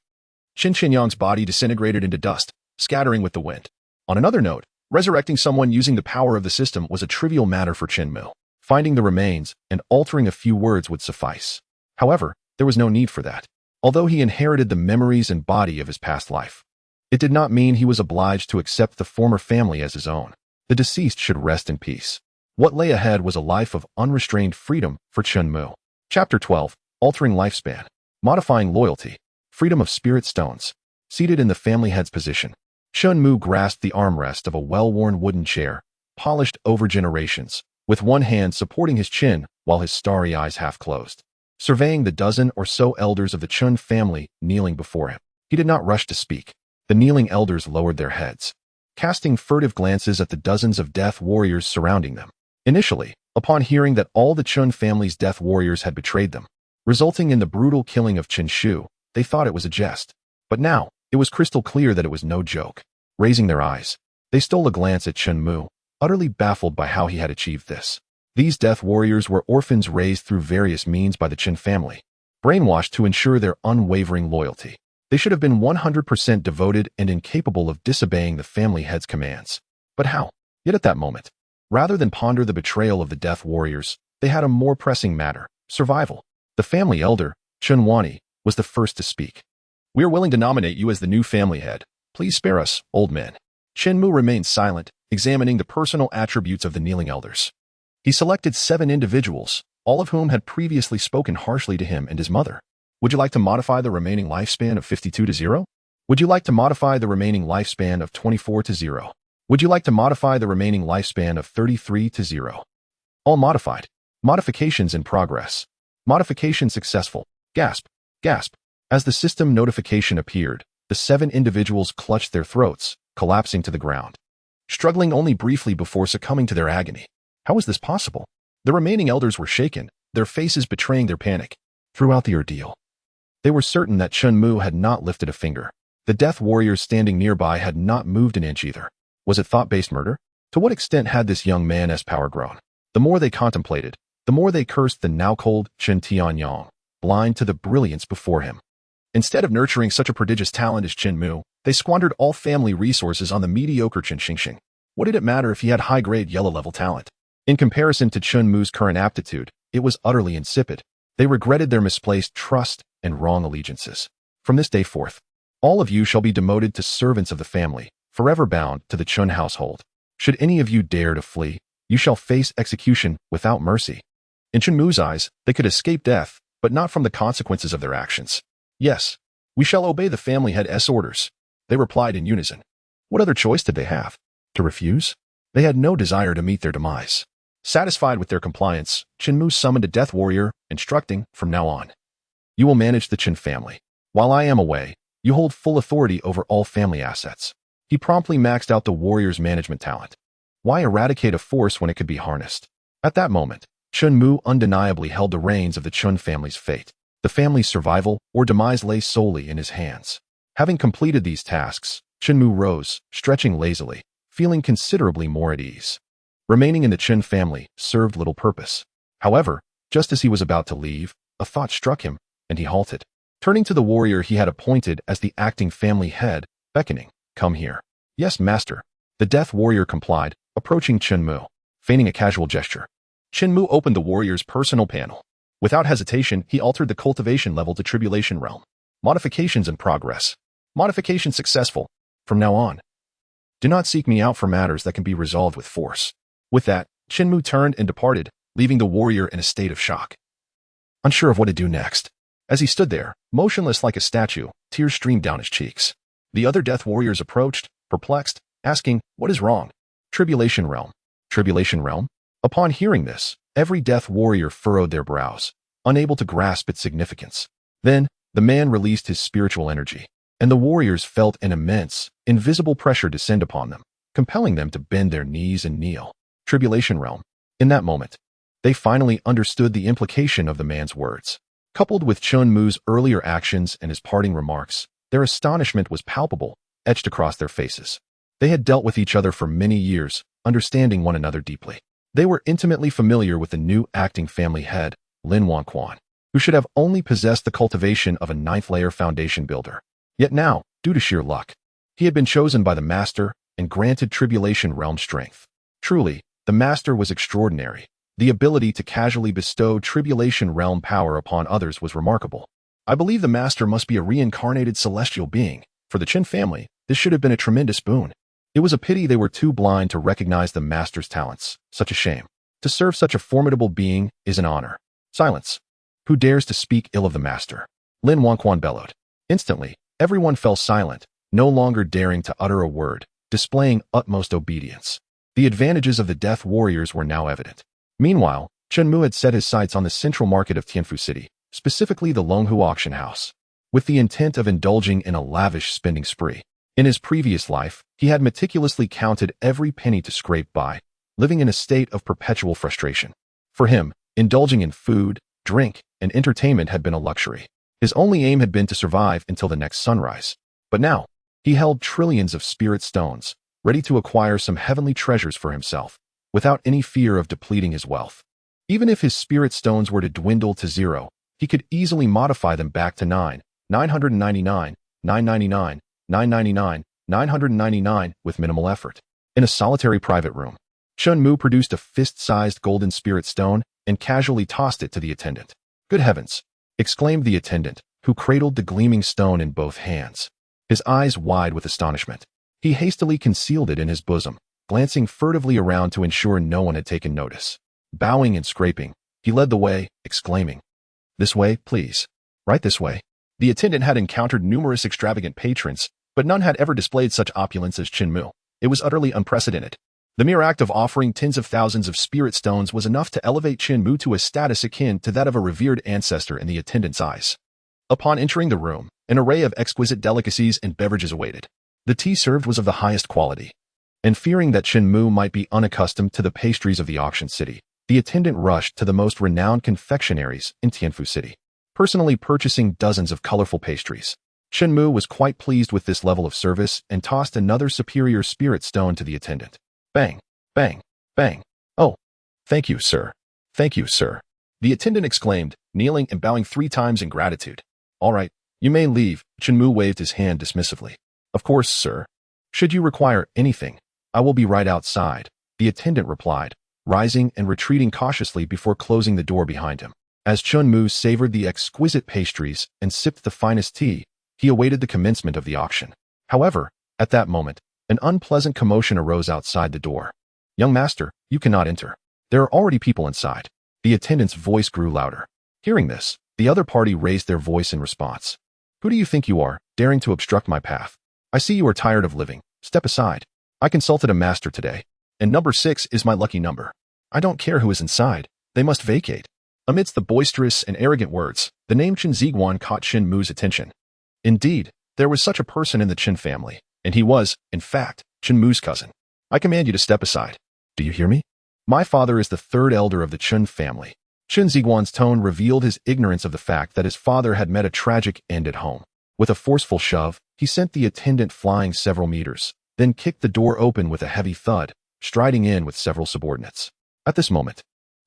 Chen Tianyang's body disintegrated into dust, scattering with the wind. On another note, resurrecting someone using the power of the system was a trivial matter for Chen Mu. Finding the remains and altering a few words would suffice. However, there was no need for that. Although he inherited the memories and body of his past life, it did not mean he was obliged to accept the former family as his own. The deceased should rest in peace. What lay ahead was a life of unrestrained freedom for Chen Mu. Chapter 12. Altering Lifespan. Modifying Loyalty. Freedom of Spirit Stones. Seated in the family head's position, Chen Mu grasped the armrest of a well-worn wooden chair, polished over generations, with one hand supporting his chin while his starry eyes half closed. Surveying the dozen or so elders of the Chen family kneeling before him, he did not rush to speak. The kneeling elders lowered their heads, casting furtive glances at the dozens of death warriors surrounding them. Initially, upon hearing that all the Chen family's death warriors had betrayed them, resulting in the brutal killing of Chen Shu, they thought it was a jest. But now, it was crystal clear that it was no joke. Raising their eyes, they stole a glance at Chen Mu, utterly baffled by how he had achieved this. These death warriors were orphans raised through various means by the Chen family, brainwashed to ensure their unwavering loyalty. They should have been 100% devoted and incapable of disobeying the family head's commands. But how? Yet at that moment, rather than ponder the betrayal of the death warriors, they had a more pressing matter: survival. The family elder, Chen Wani, was the first to speak. "We are willing to nominate you as the new family head. Please spare us, old men." Chen Mu remained silent, examining the personal attributes of the kneeling elders. He selected 7 individuals, all of whom had previously spoken harshly to him and his mother. "Would you like to modify the remaining lifespan of 52 to 0? Would you like to modify the remaining lifespan of 24 to 0? Would you like to modify the remaining lifespan of 33 to 0? All modified. Modifications in progress. Modification successful." Gasp. Gasp. As the system notification appeared, the 7 individuals clutched their throats, collapsing to the ground, struggling only briefly before succumbing to their agony. How was this possible? The remaining elders were shaken, their faces betraying their panic. Throughout the ordeal, they were certain that Chen Mu had not lifted a finger. The death warriors standing nearby had not moved an inch either. Was it thought-based murder? To what extent had this young man's power grown? The more they contemplated, the more they cursed the now cold Chen Tianyang, blind to the brilliance before him. Instead of nurturing such a prodigious talent as Chen Mu, they squandered all family resources on the mediocre Chen Xingxing. What did it matter if he had high-grade yellow-level talent? In comparison to Chen Mu's current aptitude, it was utterly insipid. They regretted their misplaced trust and wrong allegiances. From this day forth, all of you shall be demoted to servants of the family, forever bound to the Chen household. Should any of you dare to flee, you shall face execution without mercy. In Chen Mu's eyes, they could escape death, but not from the consequences of their actions. "Yes, we shall obey the family head's orders," they replied in unison. What other choice did they have? To refuse? They had no desire to meet their demise. Satisfied with their compliance, Chen Mu summoned a death warrior, instructing, "From now on, you will manage the Chen family. While I am away, you hold full authority over all family assets. He promptly maxed out the warrior's management talent. Why eradicate a force when it could be harnessed? At that moment, Chen Mu undeniably held the reins of the Chen family's fate. The family's survival or demise lay solely in his hands. Having completed these tasks, Chen Mu rose, stretching lazily, feeling considerably more at ease. Remaining in the Chen family served little purpose. However, just as he was about to leave, a thought struck him, and he halted. Turning to the warrior he had appointed as the acting family head, beckoning, "Come here." "Yes, master." The death warrior complied, approaching Chen Mu, feigning a casual gesture. Chen Mu opened the warrior's personal panel. Without hesitation, he altered the cultivation level to tribulation realm. Modifications in progress. Modification successful. From now on, do not seek me out for matters that can be resolved with force. With that, Chen Mu turned and departed, leaving the warrior in a state of shock. Unsure of what to do next. As he stood there, motionless like a statue, tears streamed down his cheeks. The other death warriors approached, perplexed, asking, "What is wrong?" Tribulation realm. Tribulation realm? Upon hearing this, every death warrior furrowed their brows, unable to grasp its significance. Then, the man released his spiritual energy, and the warriors felt an immense, invisible pressure descend upon them, compelling them to bend their knees and kneel. Tribulation realm. In that moment, they finally understood the implication of the man's words. Coupled with Chen Mu's earlier actions and his parting remarks, their astonishment was palpable, etched across their faces. They had dealt with each other for many years, understanding one another deeply. They were intimately familiar with the new acting family head, Lin Wanquan, who should have only possessed the cultivation of a ninth-layer foundation builder. Yet now, due to sheer luck, he had been chosen by the master and granted tribulation realm strength. Truly, the master was extraordinary. The ability to casually bestow tribulation realm power upon others was remarkable. I believe the master must be a reincarnated celestial being. For the Chen family, this should have been a tremendous boon. It was a pity they were too blind to recognize the master's talents. Such a shame. To serve such a formidable being is an honor. Silence. Who dares to speak ill of the master? Lin Wanquan bellowed. Instantly, everyone fell silent, no longer daring to utter a word, displaying utmost obedience. The advantages of the death warriors were now evident. Meanwhile, Chen Mu had set his sights on the central market of Tianfu City, specifically the Longhu auction house, with the intent of indulging in a lavish spending spree. In his previous life, he had meticulously counted every penny to scrape by, living in a state of perpetual frustration. For him, indulging in food, drink, and entertainment had been a luxury. His only aim had been to survive until the next sunrise. But now, he held trillions of spirit stones, ready to acquire some heavenly treasures for himself, without any fear of depleting his wealth. Even if his spirit stones were to dwindle to zero, he could easily modify them back to 999, 999, 999, 999 with minimal effort. In a solitary private room, Chen Mu produced a fist-sized golden spirit stone and casually tossed it to the attendant. "Good heavens!" exclaimed the attendant, who cradled the gleaming stone in both hands, his eyes wide with astonishment. He hastily concealed it in his bosom, glancing furtively around to ensure no one had taken notice. Bowing and scraping, he led the way, exclaiming, "This way, please. Right this way." The attendant had encountered numerous extravagant patrons, but none had ever displayed such opulence as Chen Mu. It was utterly unprecedented. The mere act of offering tens of thousands of spirit stones was enough to elevate Chen Mu to a status akin to that of a revered ancestor in the attendant's eyes. Upon entering the room, an array of exquisite delicacies and beverages awaited. The tea served was of the highest quality. And fearing that Chen Mu might be unaccustomed to the pastries of the auction city, the attendant rushed to the most renowned confectionaries in Tianfu City, personally purchasing dozens of colorful pastries. Chen Mu was quite pleased with this level of service and tossed another superior spirit stone to the attendant. Bang, bang, bang. "Oh, thank you, sir. Thank you, sir," the attendant exclaimed, kneeling and bowing 3 times in gratitude. "All right, you may leave." Chen Mu waved his hand dismissively. "Of course, sir. Should you require anything, I will be right outside," the attendant replied, rising and retreating cautiously before closing the door behind him. As Chen Mu savored the exquisite pastries and sipped the finest tea, he awaited the commencement of the auction. However, at that moment, an unpleasant commotion arose outside the door. "Young master, you cannot enter. There are already people inside." The attendant's voice grew louder. Hearing this, the other party raised their voice in response. "Who do you think you are, daring to obstruct my path? I see you are tired of living. Step aside. I consulted a master today, and number 6 is my lucky number. I don't care who is inside. They must vacate." Amidst the boisterous and arrogant words, the name Chen Ziguan caught Chen Mu's attention. Indeed, there was such a person in the Chen family. And he was, in fact, Chen Mu's cousin. I command you to step aside. Do you hear me? My father is the third elder of the Chen family. Chen Ziguan's tone revealed his ignorance of the fact that his father had met a tragic end at home. With a forceful shove, he sent the attendant flying several meters, then kicked the door open with a heavy thud, striding in with several subordinates. At this moment,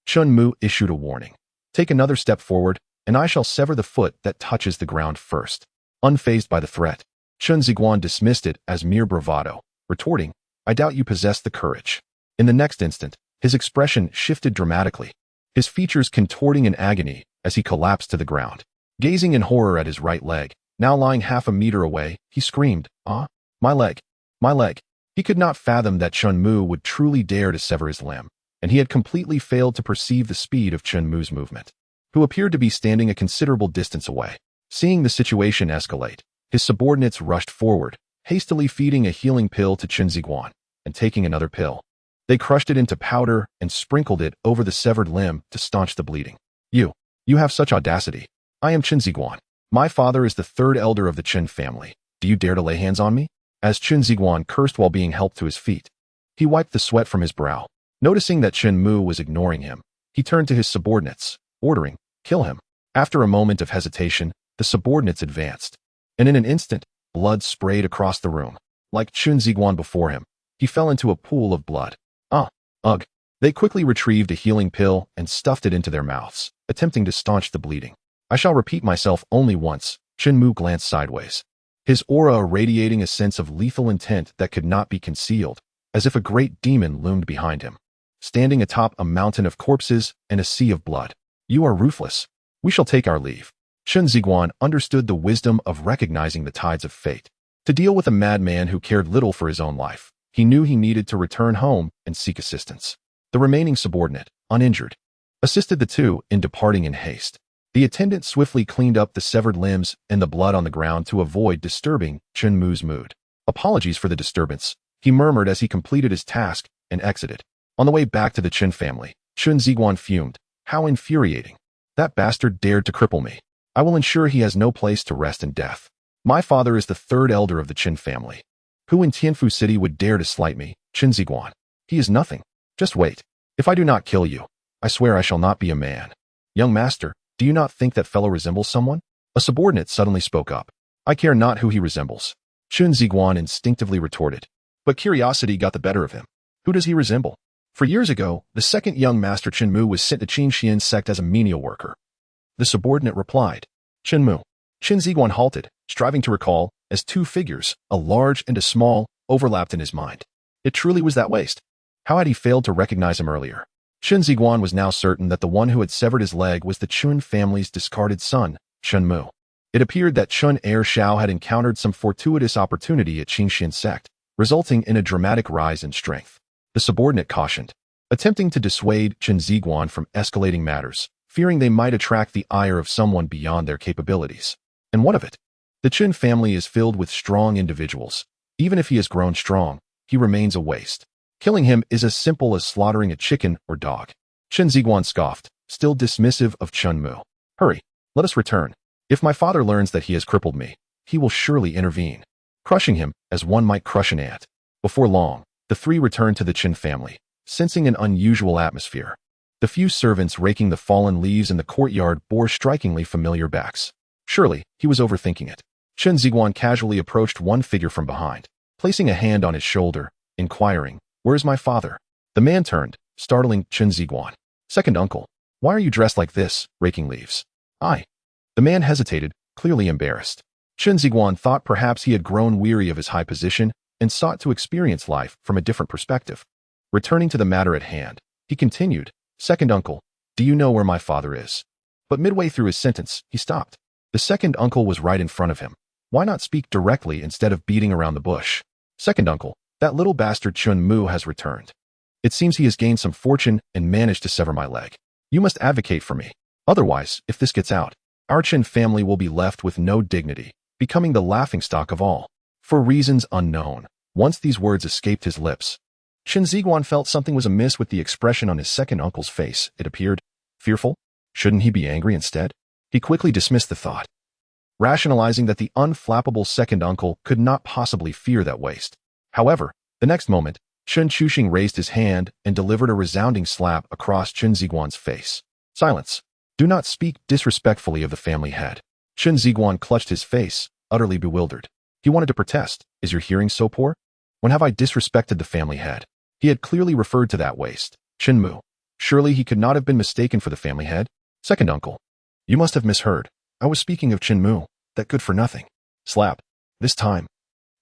Chen Mu issued a warning. Take another step forward, and I shall sever the foot that touches the ground first. Unfazed by the threat, Chen Ziguan dismissed it as mere bravado, retorting, I doubt you possess the courage. In the next instant, his expression shifted dramatically, his features contorting in agony as he collapsed to the ground. Gazing in horror at his right leg, now lying half a meter away, he screamed, Ah, my leg, my leg. He could not fathom that Chen Mu would truly dare to sever his limb, and he had completely failed to perceive the speed of Chen Mu's movement, who appeared to be standing a considerable distance away. Seeing the situation escalate, his subordinates rushed forward, hastily feeding a healing pill to Chen Ziguan, and taking another pill. They crushed it into powder and sprinkled it over the severed limb to staunch the bleeding. You have such audacity. I am Chen Ziguan. My father is the third elder of the Chen family. Do you dare to lay hands on me? As Chen Ziguan cursed while being helped to his feet, he wiped the sweat from his brow. Noticing that Chen Mu was ignoring him, he turned to his subordinates, ordering, kill him. After a moment of hesitation, the subordinates advanced, and in an instant, blood sprayed across the room. Like Chen Ziguan before him, he fell into a pool of blood. Ugh. They quickly retrieved a healing pill and stuffed it into their mouths, attempting to staunch the bleeding. I shall repeat myself only once. Chen Mu glanced sideways, his aura radiating a sense of lethal intent that could not be concealed, as if a great demon loomed behind him, standing atop a mountain of corpses and a sea of blood. You are ruthless. We shall take our leave. Chen Ziguan understood the wisdom of recognizing the tides of fate. To deal with a madman who cared little for his own life, he knew he needed to return home and seek assistance. The remaining subordinate, uninjured, assisted the two in departing in haste. The attendant swiftly cleaned up the severed limbs and the blood on the ground to avoid disturbing Chen Mu's mood. Apologies for the disturbance, he murmured as he completed his task and exited. On the way back to the Chen family, Chen Ziguan fumed. How infuriating. That bastard dared to cripple me. I will ensure he has no place to rest in death. My father is the third elder of the Chen family. Who in Tianfu City would dare to slight me? Chen Ziguan. He is nothing. Just wait. If I do not kill you, I swear I shall not be a man. Young master, do you not think that fellow resembles someone? A subordinate suddenly spoke up. I care not who he resembles. Chen Ziguan instinctively retorted. But curiosity got the better of him. Who does he resemble? For years ago, the second young master Chen Mu was sent to Qingxian sect as a menial worker. The subordinate replied. Chen Mu. Chen Ziguan halted, striving to recall, as two figures, a large and a small, overlapped in his mind. It truly was that waste. How had he failed to recognize him earlier? Chen Ziguan was now certain that the one who had severed his leg was the Chen family's discarded son, Chen Mu. It appeared that Chen heir Xiao had encountered some fortuitous opportunity at Qingxian sect, resulting in a dramatic rise in strength. The subordinate cautioned, attempting to dissuade Chen Ziguan from escalating matters, fearing they might attract the ire of someone beyond their capabilities. And what of it? The Chen family is filled with strong individuals. Even if he has grown strong, he remains a waste. Killing him is as simple as slaughtering a chicken or dog. Chen Ziguan scoffed, still dismissive of Chen Mu. Hurry, let us return. If my father learns that he has crippled me, he will surely intervene, crushing him as one might crush an ant. Before long, the three returned to the Chen family, sensing an unusual atmosphere. The few servants raking the fallen leaves in the courtyard bore strikingly familiar backs. Surely, he was overthinking it. Chen Ziguan casually approached one figure from behind, placing a hand on his shoulder, inquiring, Where is my father? The man turned, startling Chen Ziguan. Second uncle, why are you dressed like this, raking leaves? The man hesitated, clearly embarrassed. Chen Ziguan thought perhaps he had grown weary of his high position and sought to experience life from a different perspective. Returning to the matter at hand, he continued, Second uncle, do you know where my father is? But midway through his sentence, he stopped. The second uncle was right in front of him. Why not speak directly instead of beating around the bush? Second uncle, that little bastard Chen Mu has returned. It seems he has gained some fortune and managed to sever my leg. You must advocate for me. Otherwise, if this gets out, our Chen family will be left with no dignity, becoming the laughingstock of all. For reasons unknown, once these words escaped his lips, Chen Ziguan felt something was amiss with the expression on his second uncle's face. It appeared fearful. Shouldn't he be angry instead? He quickly dismissed the thought. rationalizing that the unflappable second uncle could not possibly fear that waste. However, the next moment, Chen Chuxing raised his hand and delivered a resounding slap across Chen Ziguan's face. Silence. Do not speak disrespectfully of the family head. Chen Ziguan clutched his face, utterly bewildered. He wanted to protest. Is your hearing so poor? When have I disrespected the family head? He had clearly referred to that waste. Chen Mu. Surely he could not have been mistaken for the family head? Second uncle. You must have misheard. I was speaking of Chen Mu, that good-for-nothing. Slap. This time.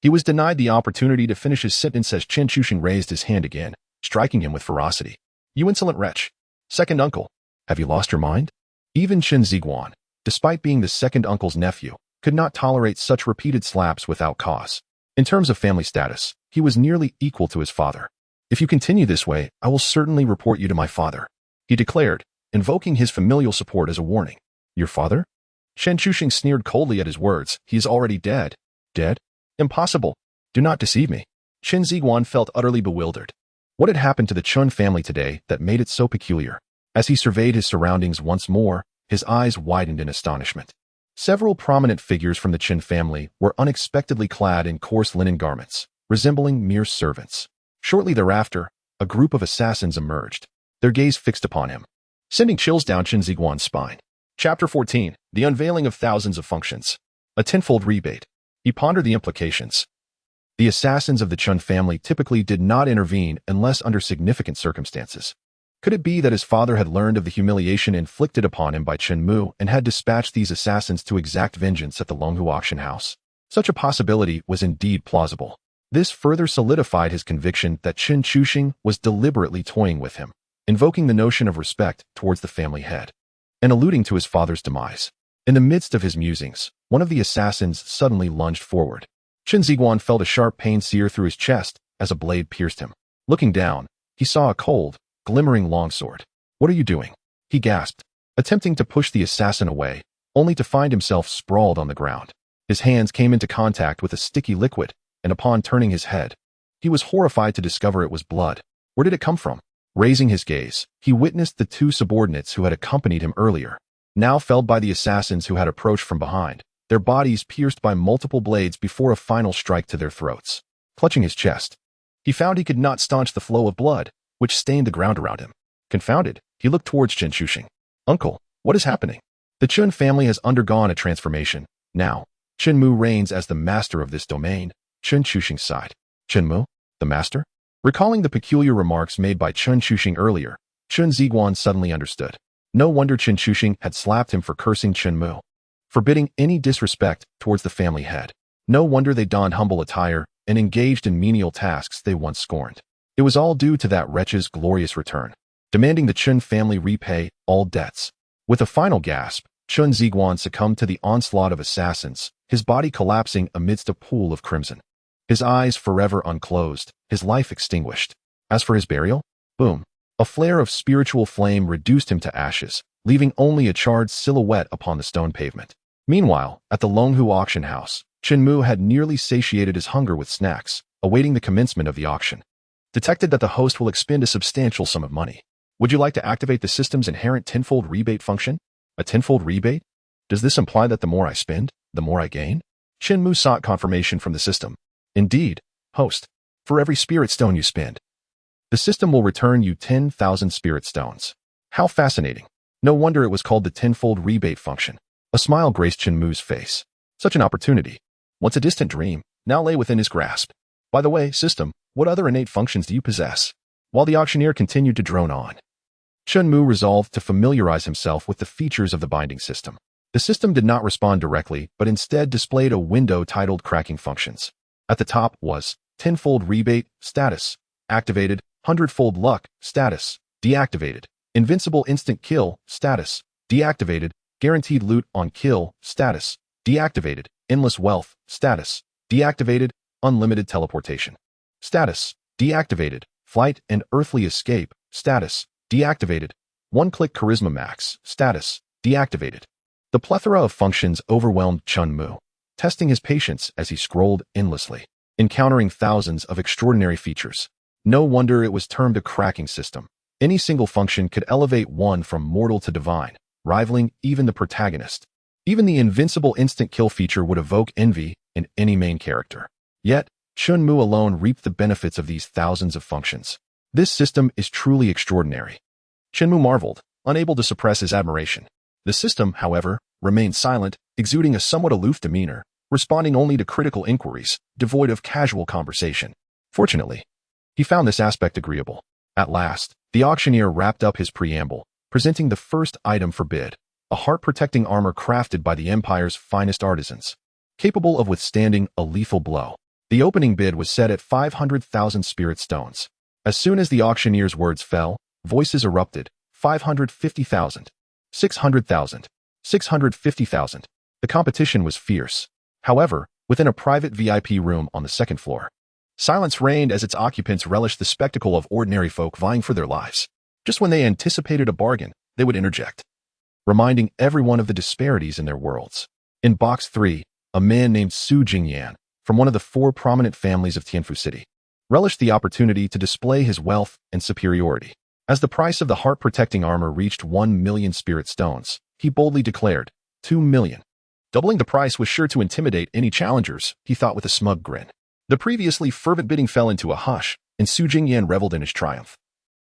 He was denied the opportunity to finish his sentence as Chen Chuxing raised his hand again, striking him with ferocity. You insolent wretch. Second uncle. Have you lost your mind? Even Chen Ziguan, despite being the second uncle's nephew, could not tolerate such repeated slaps without cause. In terms of family status, he was nearly equal to his father. If you continue this way, I will certainly report you to my father, he declared, invoking his familial support as a warning. Your father? Chen Chuxing sneered coldly at his words. He is already dead. Dead? Impossible. Do not deceive me. Chen Ziguan felt utterly bewildered. What had happened to the Chen family today that made it so peculiar? As he surveyed his surroundings once more, his eyes widened in astonishment. Several prominent figures from the Chen family were unexpectedly clad in coarse linen garments, resembling mere servants. Shortly thereafter, a group of assassins emerged, their gaze fixed upon him, sending chills down Chen Ziguan's spine. Chapter 14. The Unveiling of Thousands of Functions. A tenfold rebate. He pondered the implications. The assassins of the Chen family typically did not intervene unless under significant circumstances. Could it be that his father had learned of the humiliation inflicted upon him by Chen Mu and had dispatched these assassins to exact vengeance at the Longhu auction house? Such a possibility was indeed plausible. This further solidified his conviction that Chen Chuxing was deliberately toying with him, invoking the notion of respect towards the family head, and alluding to his father's demise. In the midst of his musings, one of the assassins suddenly lunged forward. Chen Ziguan felt a sharp pain sear through his chest as a blade pierced him. Looking down, he saw a cold, glimmering longsword. What are you doing? He gasped, attempting to push the assassin away, only to find himself sprawled on the ground. His hands came into contact with a sticky liquid, and upon turning his head, he was horrified to discover it was blood. Where did it come from? Raising his gaze, he witnessed the two subordinates who had accompanied him earlier, now felled by the assassins who had approached from behind, their bodies pierced by multiple blades before a final strike to their throats. Clutching his chest, he found he could not staunch the flow of blood, which stained the ground around him. Confounded, he looked towards Chen Chuxing. Uncle, what is happening? The Chen family has undergone a transformation. Now, Chen Mu reigns as the master of this domain. Chen Chuxing sighed. Chen Mu, the master? Recalling the peculiar remarks made by Chen Chuxing earlier, Chen Ziguan suddenly understood. No wonder Chen Chuxing had slapped him for cursing Chen Mu, forbidding any disrespect towards the family head. No wonder they donned humble attire and engaged in menial tasks they once scorned. It was all due to that wretch's glorious return, demanding the Chen family repay all debts. With a final gasp, Chen Ziguan succumbed to the onslaught of assassins, his body collapsing amidst a pool of crimson. His eyes forever unclosed, his life extinguished. As for his burial, boom. A flare of spiritual flame reduced him to ashes, leaving only a charred silhouette upon the stone pavement. Meanwhile, at the Longhu auction house, Chen Mu had nearly satiated his hunger with snacks, awaiting the commencement of the auction. Detected that the host will expend a substantial sum of money. Would you like to activate the system's inherent tenfold rebate function? A tenfold rebate? Does this imply that the more I spend, the more I gain? Chen Mu sought confirmation from the system. Indeed, host. For every spirit stone you spend, the system will return you 10,000 spirit stones. How fascinating. No wonder it was called the tenfold rebate function. A smile graced Chen Mu's face. Such an opportunity, once a distant dream, now lay within his grasp. By the way, system, what other innate functions do you possess? While the auctioneer continued to drone on, Chen Mu resolved to familiarize himself with the features of the binding system. The system did not respond directly, but instead displayed a window titled Cracking Functions. At the top was tenfold rebate, status, activated, hundredfold luck, status, deactivated, invincible instant kill, status, deactivated, guaranteed loot on kill, status, deactivated, endless wealth, status, deactivated, unlimited teleportation, status, deactivated, flight and earthly escape, status, deactivated, one-click charisma max, status, deactivated. The plethora of functions overwhelmed Chen Mu, testing his patience as he scrolled endlessly, encountering thousands of extraordinary features. No wonder it was termed a cracking system. Any single function could elevate one from mortal to divine, rivaling even the protagonist. Even the invincible instant kill feature would evoke envy in any main character. Yet, Chen Mu alone reaped the benefits of these thousands of functions. This system is truly extraordinary. Chen Mu marveled, unable to suppress his admiration. The system, however, remained silent, exuding a somewhat aloof demeanor, responding only to critical inquiries, devoid of casual conversation. Fortunately, he found this aspect agreeable. At last, the auctioneer wrapped up his preamble, presenting the first item for bid, a heart-protecting armor crafted by the Empire's finest artisans, capable of withstanding a lethal blow. The opening bid was set at 500,000 spirit stones. As soon as the auctioneer's words fell, voices erupted. 550,000. 600,000. 650,000. The competition was fierce. However, within a private VIP room on the second floor, silence reigned as its occupants relished the spectacle of ordinary folk vying for their lives. Just when they anticipated a bargain, they would interject, reminding everyone of the disparities in their worlds. In Box 3, a man named Su Jingyan, from one of the 4 prominent families of Tianfu City, relished the opportunity to display his wealth and superiority. As the price of the heart-protecting armor reached 1 million spirit stones, he boldly declared, 2 million. Doubling the price was sure to intimidate any challengers, he thought with a smug grin. The previously fervent bidding fell into a hush, and Su Jingyan reveled in his triumph,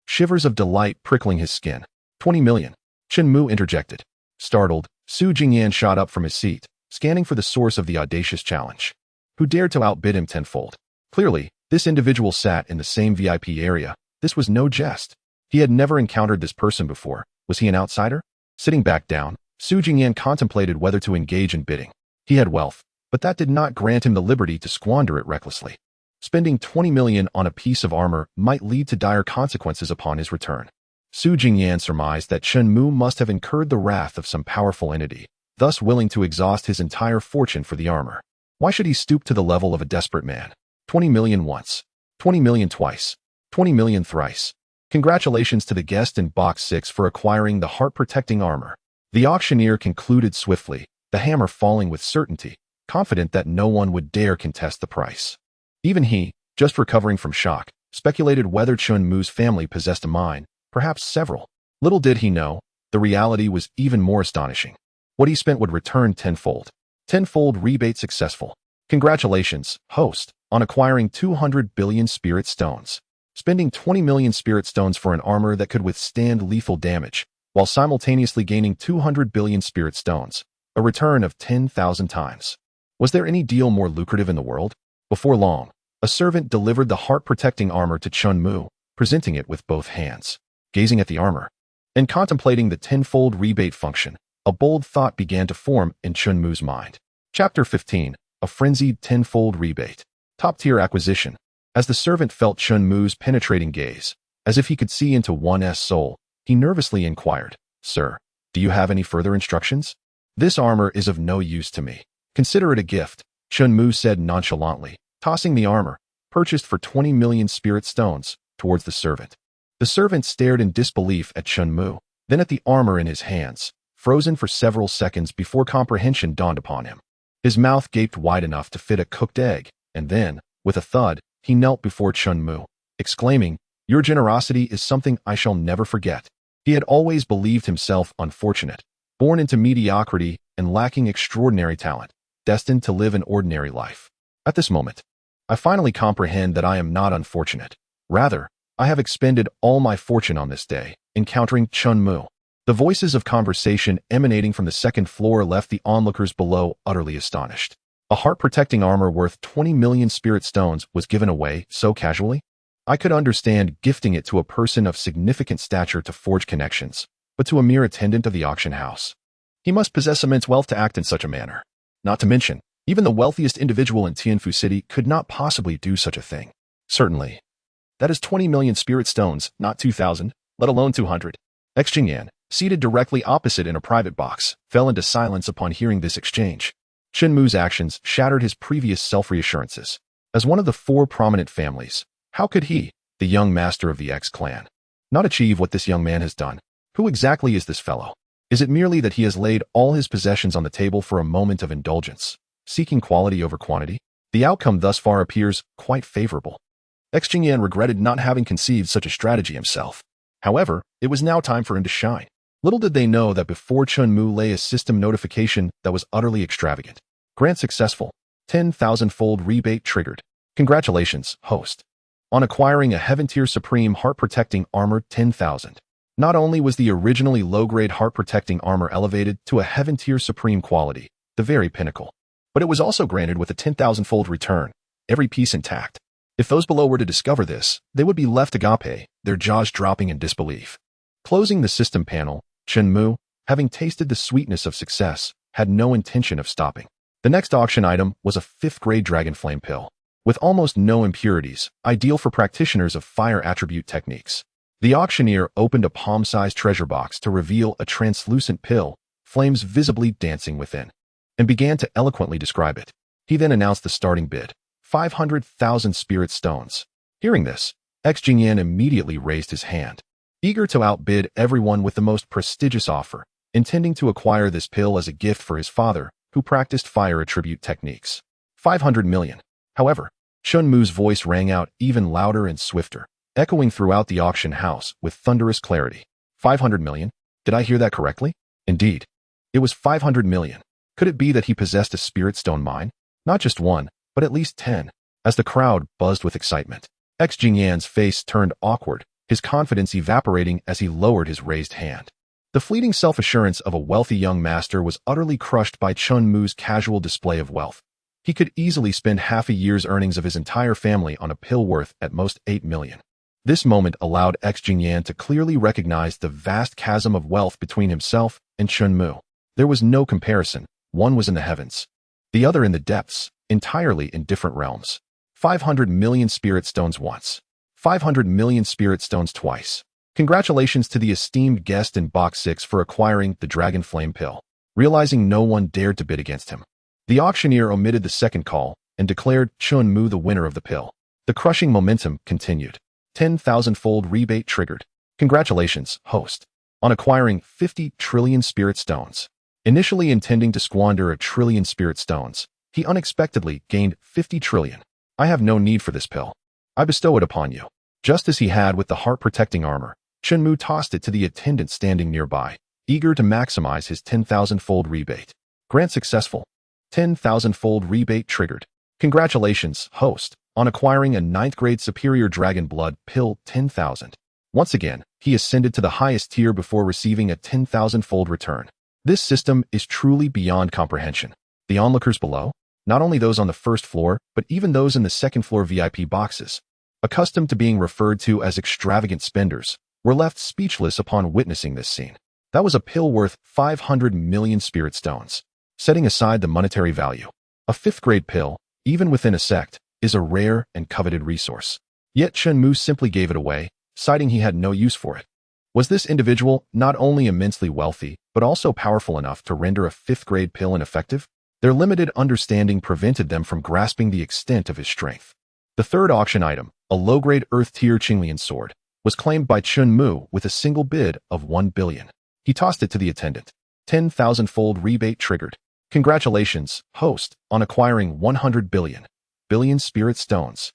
shivers of delight prickling his skin. 20 million. Chen Mu interjected. Startled, Su Jingyan shot up from his seat, scanning for the source of the audacious challenge. Who dared to outbid him tenfold? Clearly, this individual sat in the same VIP area. This was no jest. He had never encountered this person before. Was he an outsider? Sitting back down, Su Jingyan contemplated whether to engage in bidding. He had wealth, but that did not grant him the liberty to squander it recklessly. Spending 20 million on a piece of armor might lead to dire consequences upon his return. Su Jingyan surmised that Chen Mu must have incurred the wrath of some powerful entity, thus willing to exhaust his entire fortune for the armor. Why should he stoop to the level of a desperate man? 20 million once, 20 million twice, 20 million thrice. Congratulations to the guest in Box 6 for acquiring the heart-protecting armor. The auctioneer concluded swiftly, the hammer falling with certainty, confident that no one would dare contest the price. Even he, just recovering from shock, speculated whether Chen Mu's family possessed a mine, perhaps several. Little did he know, the reality was even more astonishing. What he spent would return tenfold. Tenfold rebate successful. Congratulations, host, on acquiring 200 billion spirit stones. Spending 20 million spirit stones for an armor that could withstand lethal damage, while simultaneously gaining 200 billion spirit stones, a return of 10,000 times. Was there any deal more lucrative in the world? Before long, a servant delivered the heart-protecting armor to Chen Mu, presenting it with both hands. Gazing at the armor and contemplating the tenfold rebate function, a bold thought began to form in Chen Mu's mind. Chapter 15, a frenzied tenfold rebate. Top-tier acquisition. As the servant felt Chen Mu's penetrating gaze, as if he could see into one's soul, he nervously inquired, "Sir, do you have any further instructions?" "This armor is of no use to me. Consider it a gift," Chen Mu said nonchalantly, tossing the armor, purchased for 20 million spirit stones, towards the servant. The servant stared in disbelief at Chen Mu, then at the armor in his hands, frozen for several seconds before comprehension dawned upon him. His mouth gaped wide enough to fit a cooked egg, and then, with a thud, he knelt before Chen Mu, exclaiming, "Your generosity is something I shall never forget." He had always believed himself unfortunate, born into mediocrity and lacking extraordinary talent, destined to live an ordinary life. At this moment, I finally comprehend that I am not unfortunate. Rather, I have expended all my fortune on this day, encountering Chen Mu. The voices of conversation emanating from the second floor left the onlookers below utterly astonished. A heart-protecting armor worth 20 million spirit stones was given away so casually? I could understand gifting it to a person of significant stature to forge connections, but to a mere attendant of the auction house. He must possess immense wealth to act in such a manner. Not to mention, even the wealthiest individual in Tianfu City could not possibly do such a thing. Certainly. That is 20 million spirit stones, not 2,000, let alone 200. Xingyan, seated directly opposite in a private box, fell into silence upon hearing this exchange. Chen Mu's actions shattered his previous self-reassurances. As one of the 4 prominent families, how could he, the young master of the X clan, not achieve what this young man has done? Who exactly is this fellow? Is it merely that he has laid all his possessions on the table for a moment of indulgence, seeking quality over quantity? The outcome thus far appears quite favorable. Xingyan regretted not having conceived such a strategy himself. However, it was now time for him to shine. Little did they know that before Chen Mu lay a system notification that was utterly extravagant. Grant successful. 10,000-fold rebate triggered. Congratulations, host, on acquiring a Heaven Tier Supreme Heart Protecting Armor 10,000. Not only was the originally low-grade Heart Protecting Armor elevated to a Heaven Tier Supreme quality, the very pinnacle, but it was also granted with a 10,000-fold return, every piece intact. If those below were to discover this, they would be left agape, their jaws dropping in disbelief. Closing the system panel, Chen Mu, having tasted the sweetness of success, had no intention of stopping. The next auction item was a 5th-grade Dragon Flame Pill, with almost no impurities, ideal for practitioners of fire attribute techniques. The auctioneer opened a palm-sized treasure box to reveal a translucent pill, flames visibly dancing within, and began to eloquently describe it. He then announced the starting bid, 500,000 spirit stones. Hearing this, Xingyan immediately raised his hand, eager to outbid everyone with the most prestigious offer, intending to acquire this pill as a gift for his father, who practiced fire attribute techniques. 500 million. However, Chen Mu's voice rang out even louder and swifter, echoing throughout the auction house with thunderous clarity. 500 million? Did I hear that correctly? Indeed. It was 500 million. Could it be that he possessed a spirit stone mine? Not just one, but at least 10. As the crowd buzzed with excitement, Xingyan's face turned awkward, his confidence evaporating as he lowered his raised hand. The fleeting self-assurance of a wealthy young master was utterly crushed by Chen Mu's casual display of wealth. He could easily spend half a year's earnings of his entire family on a pill worth at most 8 million. This moment allowed Xingyan to clearly recognize the vast chasm of wealth between himself and Chen Mu. There was no comparison. One was in the heavens, the other in the depths, entirely in different realms. 500 million spirit stones once. 500 million spirit stones twice. Congratulations to the esteemed guest in Box 6 for acquiring the Dragon Flame Pill. Realizing no one dared to bid against him, the auctioneer omitted the second call and declared Chen Mu the winner of the pill. The crushing momentum continued. 10,000-fold rebate triggered. Congratulations, host, on acquiring 50 trillion spirit stones. Initially intending to squander 1 trillion spirit stones, he unexpectedly gained 50 trillion. I have no need for this pill. I bestow it upon you. Just as he had with the heart-protecting armor, Chen Mu tossed it to the attendant standing nearby, eager to maximize his 10,000-fold rebate. Grant successful. 10,000-fold rebate triggered. Congratulations, host, on acquiring a 9th-grade Superior Dragon Blood Pill 10,000. Once again, he ascended to the highest tier before receiving a 10,000-fold return. This system is truly beyond comprehension. The onlookers below, not only those on the first floor, but even those in the second-floor VIP boxes, accustomed to being referred to as extravagant spenders, were left speechless upon witnessing this scene. That was a pill worth 500 million spirit stones. Setting aside the monetary value, a 5th-grade pill, even within a sect, is a rare and coveted resource. Yet Chen Mu simply gave it away, citing he had no use for it. Was this individual not only immensely wealthy, but also powerful enough to render a 5th-grade pill ineffective? Their limited understanding prevented them from grasping the extent of his strength. The third auction item, a low-grade Earth-tier Qinglian sword, was claimed by Chen Mu with a single bid of 1 billion. He tossed it to the attendant. 10,000-fold rebate triggered. Congratulations, host, on acquiring 100 billion spirit stones.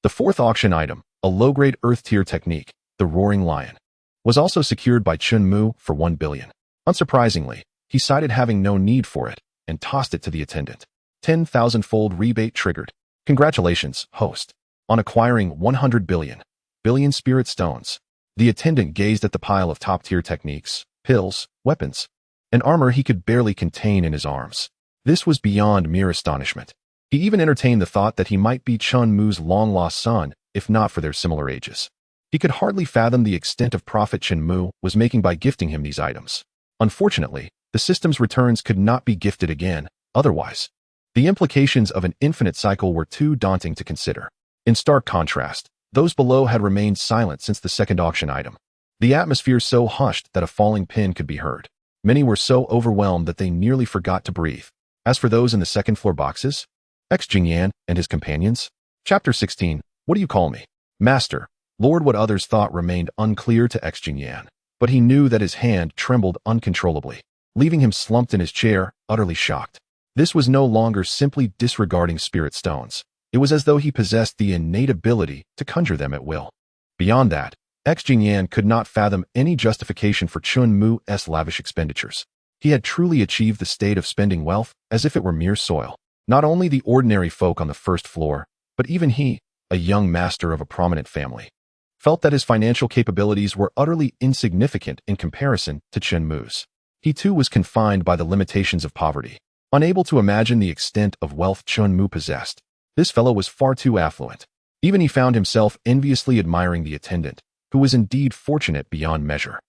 The fourth auction item, a low-grade Earth-tier technique, the Roaring Lion, was also secured by Chen Mu for 1 billion. Unsurprisingly, he cited having no need for it and tossed it to the attendant. 10,000-fold rebate triggered. Congratulations, host, on acquiring 100 billion spirit stones. The attendant gazed at the pile of top-tier techniques, pills, weapons, and armor he could barely contain in his arms. This was beyond mere astonishment. He even entertained the thought that he might be Chen Mu's long-lost son, if not for their similar ages. He could hardly fathom the extent of profit Chen Mu was making by gifting him these items. Unfortunately, the system's returns could not be gifted again, otherwise. The implications of an infinite cycle were too daunting to consider. In stark contrast, those below had remained silent since the second auction item. The atmosphere so hushed that a falling pin could be heard. Many were so overwhelmed that they nearly forgot to breathe. As for those in the second-floor boxes, Xingyan and his companions. Chapter 16, What do you call me? Master. Lord, what others thought remained unclear to Xingyan, but he knew that his hand trembled uncontrollably, leaving him slumped in his chair, utterly shocked. This was no longer simply disregarding spirit stones. It was as though he possessed the innate ability to conjure them at will. Beyond that, Jing Yan could not fathom any justification for Chen Mu's lavish expenditures. He had truly achieved the state of spending wealth as if it were mere soil. Not only the ordinary folk on the first floor, but even he, a young master of a prominent family, felt that his financial capabilities were utterly insignificant in comparison to Chen Mu's. He too was confined by the limitations of poverty, unable to imagine the extent of wealth Chen Mu possessed. This fellow was far too affluent. Even he found himself enviously admiring the attendant, who was indeed fortunate beyond measure.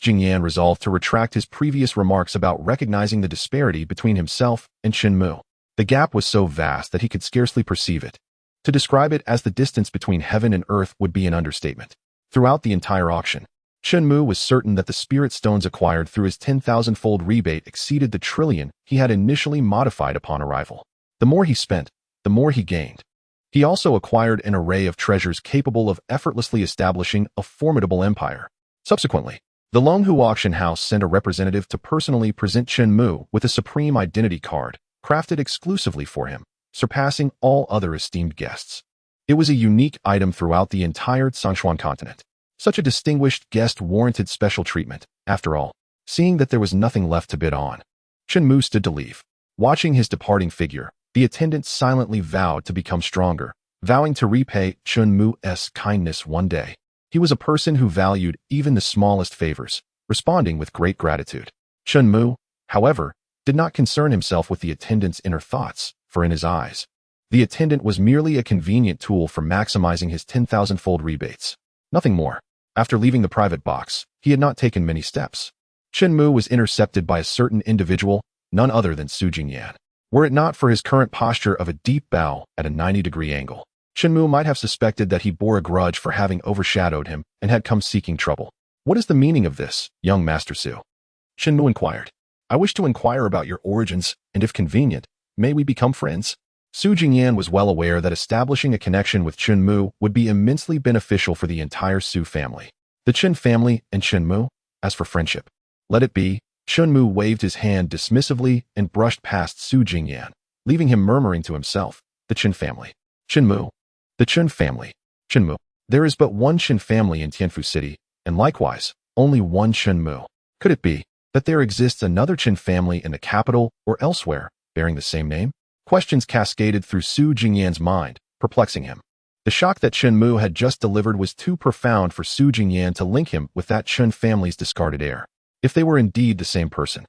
Jing Yan resolved to retract his previous remarks about recognizing the disparity between himself and Chen Mu. The gap was so vast that he could scarcely perceive it. To describe it as the distance between heaven and earth would be an understatement. Throughout the entire auction, Chen Mu was certain that the spirit stones acquired through his 10,000-fold rebate exceeded the trillion he had initially modified upon arrival. The more he spent, the more he gained. He also acquired an array of treasures capable of effortlessly establishing a formidable empire. Subsequently, the Longhu auction house sent a representative to personally present Chen Mu with a supreme identity card, crafted exclusively for him, surpassing all other esteemed guests. It was a unique item throughout the entire Zhongshuan continent. Such a distinguished guest warranted special treatment, after all, seeing that there was nothing left to bid on. Chen Mu stood to leave. Watching his departing figure, the attendant silently vowed to become stronger, vowing to repay Chen Mu's kindness one day. He was a person who valued even the smallest favors, responding with great gratitude. Chen Mu, however, did not concern himself with the attendant's inner thoughts, for in his eyes, the attendant was merely a convenient tool for maximizing his 10,000-fold rebates. Nothing more. After leaving the private box, he had not taken many steps. Chen Mu was intercepted by a certain individual, none other than Su Jingyan. Were it not for his current posture of a deep bow at a 90-degree angle, Chen Mu might have suspected that he bore a grudge for having overshadowed him and had come seeking trouble. What is the meaning of this, young Master Su? Chen Mu inquired. I wish to inquire about your origins, and if convenient, may we become friends? Su Jingyan was well aware that establishing a connection with Chen Mu would be immensely beneficial for the entire Su family. The Chen family and Chen Mu, as for friendship, let it be. Chen Mu waved his hand dismissively and brushed past Su Jingyan, leaving him murmuring to himself, the Chen family. Chen Mu. The Chen family. Chen Mu. There is but one Chen family in Tianfu City, and likewise, only one Chen Mu. Could it be that there exists another Chen family in the capital or elsewhere, bearing the same name? Questions cascaded through Su Jingyan's mind, perplexing him. The shock that Chen Mu had just delivered was too profound for Su Jingyan to link him with that Chen family's discarded heir. If they were indeed the same person,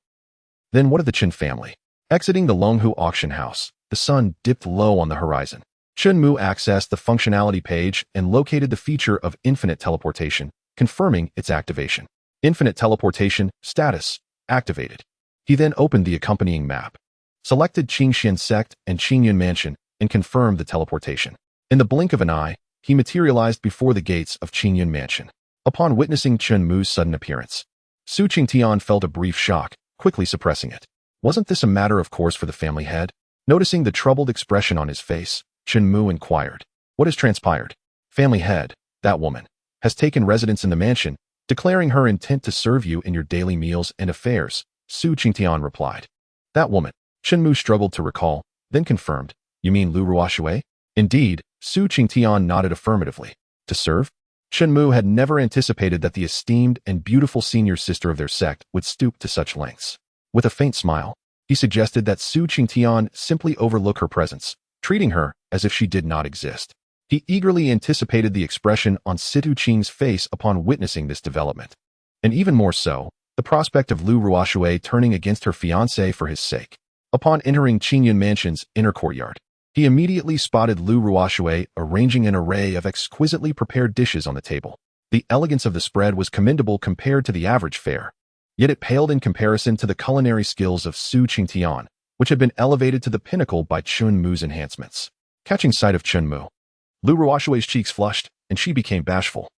then what of the Chen family? Exiting the Longhu auction house, the sun dipped low on the horizon. Chen Mu accessed the functionality page and located the feature of infinite teleportation, confirming its activation. Infinite teleportation status activated. He then opened the accompanying map, selected Qingxian sect and Qingyun mansion, and confirmed the teleportation. In the blink of an eye, he materialized before the gates of Qingyun mansion. Upon witnessing Chen Mu's sudden appearance, Su Qingtian felt a brief shock, quickly suppressing it. Wasn't this a matter of course for the family head? Noticing the troubled expression on his face, Chen Mu inquired, what has transpired? Family head, that woman, has taken residence in the mansion, declaring her intent to serve you in your daily meals and affairs, Su Qingtian replied. That woman? Chen Mu struggled to recall, then confirmed, you mean Lu Ruoshui? Indeed, Su Qingtian nodded affirmatively. To serve? Chen Mu had never anticipated that the esteemed and beautiful senior sister of their sect would stoop to such lengths. With a faint smile, he suggested that Su Qingtian simply overlook her presence, treating her as if she did not exist. He eagerly anticipated the expression on Situ Qing's face upon witnessing this development. And even more so, the prospect of Lu Ruoshui turning against her fiancé for his sake. Upon entering Qingyun Mansion's inner courtyard, he immediately spotted Lu Ruoshui arranging an array of exquisitely prepared dishes on the table. The elegance of the spread was commendable compared to the average fare, yet it paled in comparison to the culinary skills of Su Qingtian, which had been elevated to the pinnacle by Chen Mu's enhancements. Catching sight of Chen Mu, Lu Ruoshui's cheeks flushed, and she became bashful.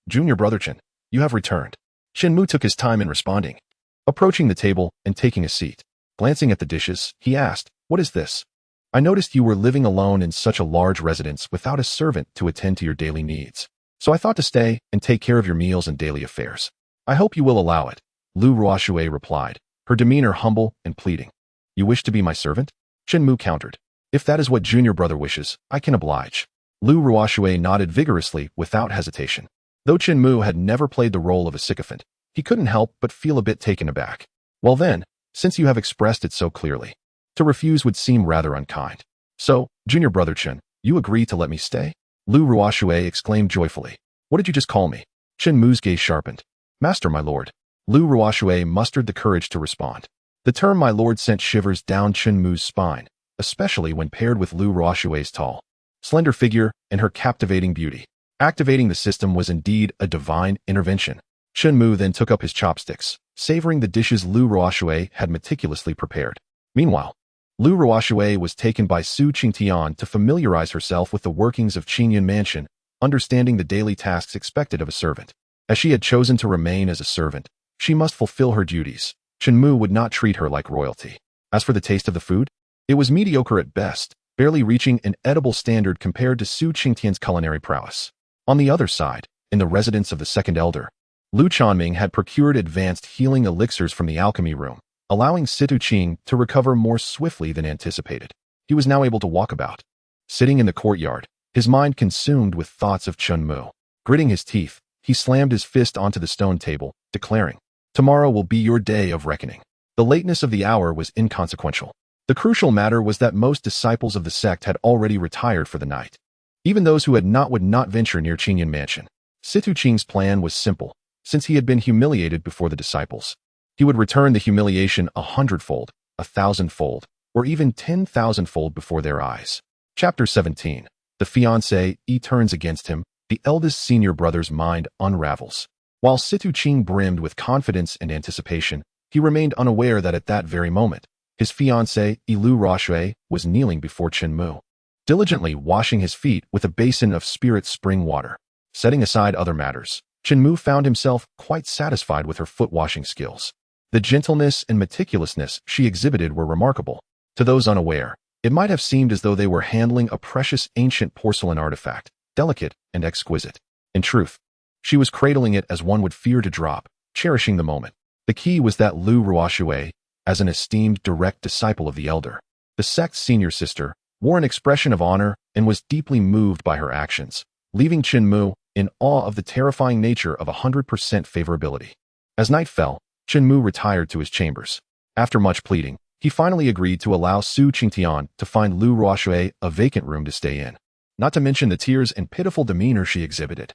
Junior brother Chen, you have returned. Chen Mu took his time in responding. Approaching the table and taking a seat, glancing at the dishes, he asked, what is this? I noticed you were living alone in such a large residence without a servant to attend to your daily needs. So I thought to stay and take care of your meals and daily affairs. I hope you will allow it, Lu Ruoshui replied, her demeanor humble and pleading. You wish to be my servant? Chen Mu countered. If that is what junior brother wishes, I can oblige. Lu Ruoshui nodded vigorously without hesitation. Though Chen Mu had never played the role of a sycophant, he couldn't help but feel a bit taken aback. Well then, since you have expressed it so clearly, to refuse would seem rather unkind. So, junior brother Chen, you agree to let me stay? Lu Ruoxue exclaimed joyfully. What did you just call me? Chen Mu's gaze sharpened. Master, my lord. Lu Ruoxue mustered the courage to respond. The term my lord sent shivers down Chen Mu's spine, especially when paired with Lu Ruoxue's tall, slender figure and her captivating beauty. Activating the system was indeed a divine intervention. Chen Mu then took up his chopsticks, savoring the dishes Lu Ruoxue had meticulously prepared. Meanwhile, Lu Ruoxue was taken by Su Qingtian to familiarize herself with the workings of Qingyun Mansion, understanding the daily tasks expected of a servant. As she had chosen to remain as a servant, she must fulfill her duties. Chen Mu would not treat her like royalty. As for the taste of the food, it was mediocre at best, barely reaching an edible standard compared to Su Qingtian's culinary prowess. On the other side, in the residence of the second elder, Lu Chanming had procured advanced healing elixirs from the alchemy room, allowing Situ Qing to recover more swiftly than anticipated. He was now able to walk about. Sitting in the courtyard, his mind consumed with thoughts of Chen Mu. Gritting his teeth, he slammed his fist onto the stone table, declaring, "Tomorrow will be your day of reckoning." The lateness of the hour was inconsequential. The crucial matter was that most disciples of the sect had already retired for the night. Even those who had not would not venture near Qingyun Mansion. Situ Qing's plan was simple. Since he had been humiliated before the disciples, he would return the humiliation 100-fold, 1,000-fold, or even 10,000-fold before their eyes. Chapter 17. The fiancé turns against him. The eldest senior brother's mind unravels. While Situ Qing brimmed with confidence and anticipation, he remained unaware that at that very moment, his fiancé, Lu Ruoxue, was kneeling before Chen Mu, diligently washing his feet with a basin of spirit spring water. Setting aside other matters, Chen Mu found himself quite satisfied with her foot-washing skills. The gentleness and meticulousness she exhibited were remarkable. To those unaware, it might have seemed as though they were handling a precious ancient porcelain artifact, delicate and exquisite. In truth, she was cradling it as one would fear to drop, cherishing the moment. The key was that Lu Ruoxue, as an esteemed direct disciple of the elder, the sect's senior sister, wore an expression of honor and was deeply moved by her actions, leaving Chen Mu in awe of the terrifying nature of 100% favorability. As night fell, Chen Mu retired to his chambers. After much pleading, he finally agreed to allow Su Qingtian to find Lu Ruoxue a vacant room to stay in, not to mention the tears and pitiful demeanor she exhibited.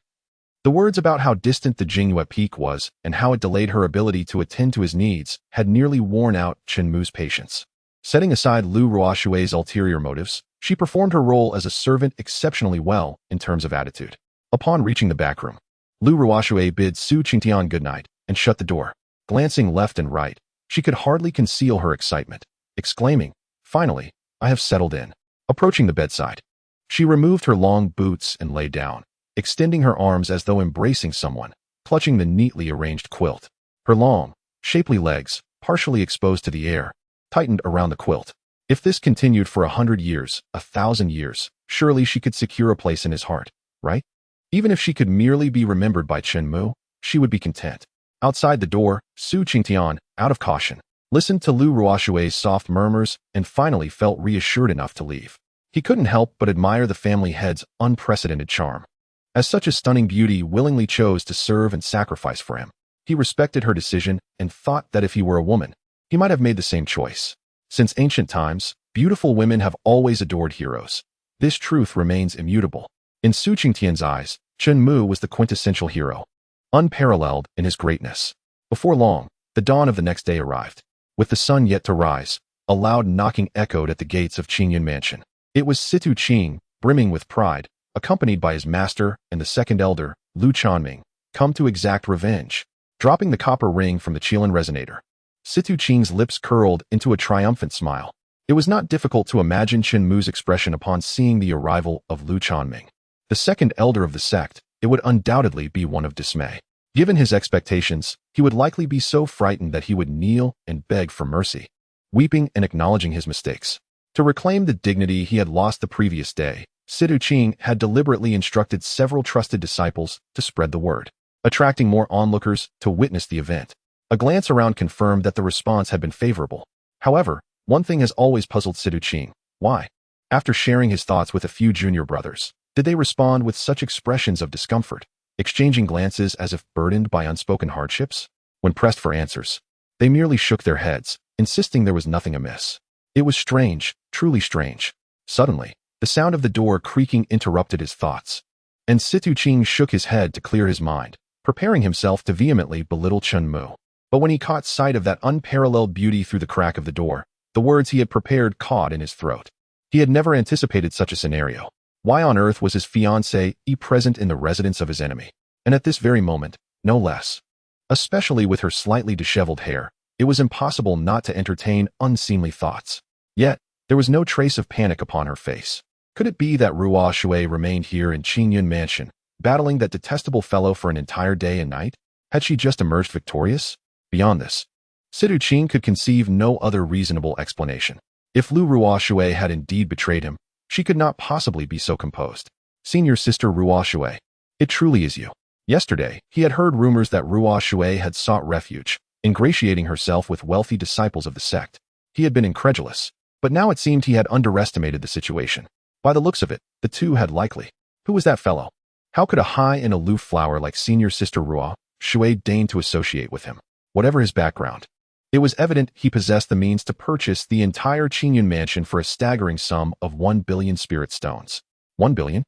The words about how distant the Jingyue Peak was and how it delayed her ability to attend to his needs had nearly worn out Chen Mu's patience. Setting aside Lu Ruoxue's ulterior motives, she performed her role as a servant exceptionally well in terms of attitude. Upon reaching the back room, Lu Ruoxue bid Su Qingtian goodnight and shut the door. Glancing left and right, she could hardly conceal her excitement, exclaiming, "Finally, I have settled in." Approaching the bedside, she removed her long boots and lay down, extending her arms as though embracing someone, clutching the neatly arranged quilt. Her long, shapely legs, partially exposed to the air, tightened around the quilt. If this continued for 100 years, 1,000 years, surely she could secure a place in his heart, right? Even if she could merely be remembered by Chen Mu, she would be content. Outside the door, Su Qingtian, out of caution, listened to Lu Ruoxue's soft murmurs and finally felt reassured enough to leave. He couldn't help but admire the family head's unprecedented charm. As such a stunning beauty willingly chose to serve and sacrifice for him, he respected her decision and thought that if he were a woman, he might have made the same choice. Since ancient times, beautiful women have always adored heroes. This truth remains immutable. In Su Qingtian's eyes, Chen Mu was the quintessential hero, unparalleled in his greatness. Before long, the dawn of the next day arrived. With the sun yet to rise, a loud knocking echoed at the gates of Qingyun Mansion. It was Situ Qing, brimming with pride, accompanied by his master and the second elder, Lu Chanming, come to exact revenge. Dropping the copper ring from the Qilin resonator, Situ Qing's lips curled into a triumphant smile. It was not difficult to imagine Chen Mu's expression upon seeing the arrival of Lu Chanming. The second elder of the sect, it would undoubtedly be one of dismay. Given his expectations, he would likely be so frightened that he would kneel and beg for mercy, weeping and acknowledging his mistakes. To reclaim the dignity he had lost the previous day, Situ Qing had deliberately instructed several trusted disciples to spread the word, attracting more onlookers to witness the event. A glance around confirmed that the response had been favorable. However, one thing has always puzzled Situ Qing. Why? After sharing his thoughts with a few junior brothers, did they respond with such expressions of discomfort? exchanging glances as if burdened by unspoken hardships. When pressed for answers, they merely shook their heads, insisting there was nothing amiss. It was strange, truly strange. Suddenly, the sound of the door creaking interrupted his thoughts, and Situ Ching shook his head to clear his mind, preparing himself to vehemently belittle Chen Mu. But when he caught sight of that unparalleled beauty through the crack of the door, the words he had prepared caught in his throat. He had never anticipated such a scenario. Why on earth was his fiancée present in the residence of his enemy? And at this very moment, no less. Especially with her slightly disheveled hair, it was impossible not to entertain unseemly thoughts. Yet, there was no trace of panic upon her face. Could it be that Ruo Shui remained here in Qingyun Mansion, battling that detestable fellow for an entire day and night? Had she just emerged victorious? Beyond this, Situ Qing could conceive no other reasonable explanation. If Lu Ruo Shui had indeed betrayed him, she could not possibly be so composed. Senior sister Ruo Shui, it truly is you. Yesterday, he had heard rumors that Ruo Shui had sought refuge, ingratiating herself with wealthy disciples of the sect. He had been incredulous, but now it seemed he had underestimated the situation. By the looks of it, the two had likely. Who was that fellow? How could a high and aloof flower like senior sister Ruo Shui deign to associate with him? Whatever his background, it was evident he possessed the means to purchase the entire Qingyun mansion for a staggering sum of 1 billion spirit stones. 1 billion?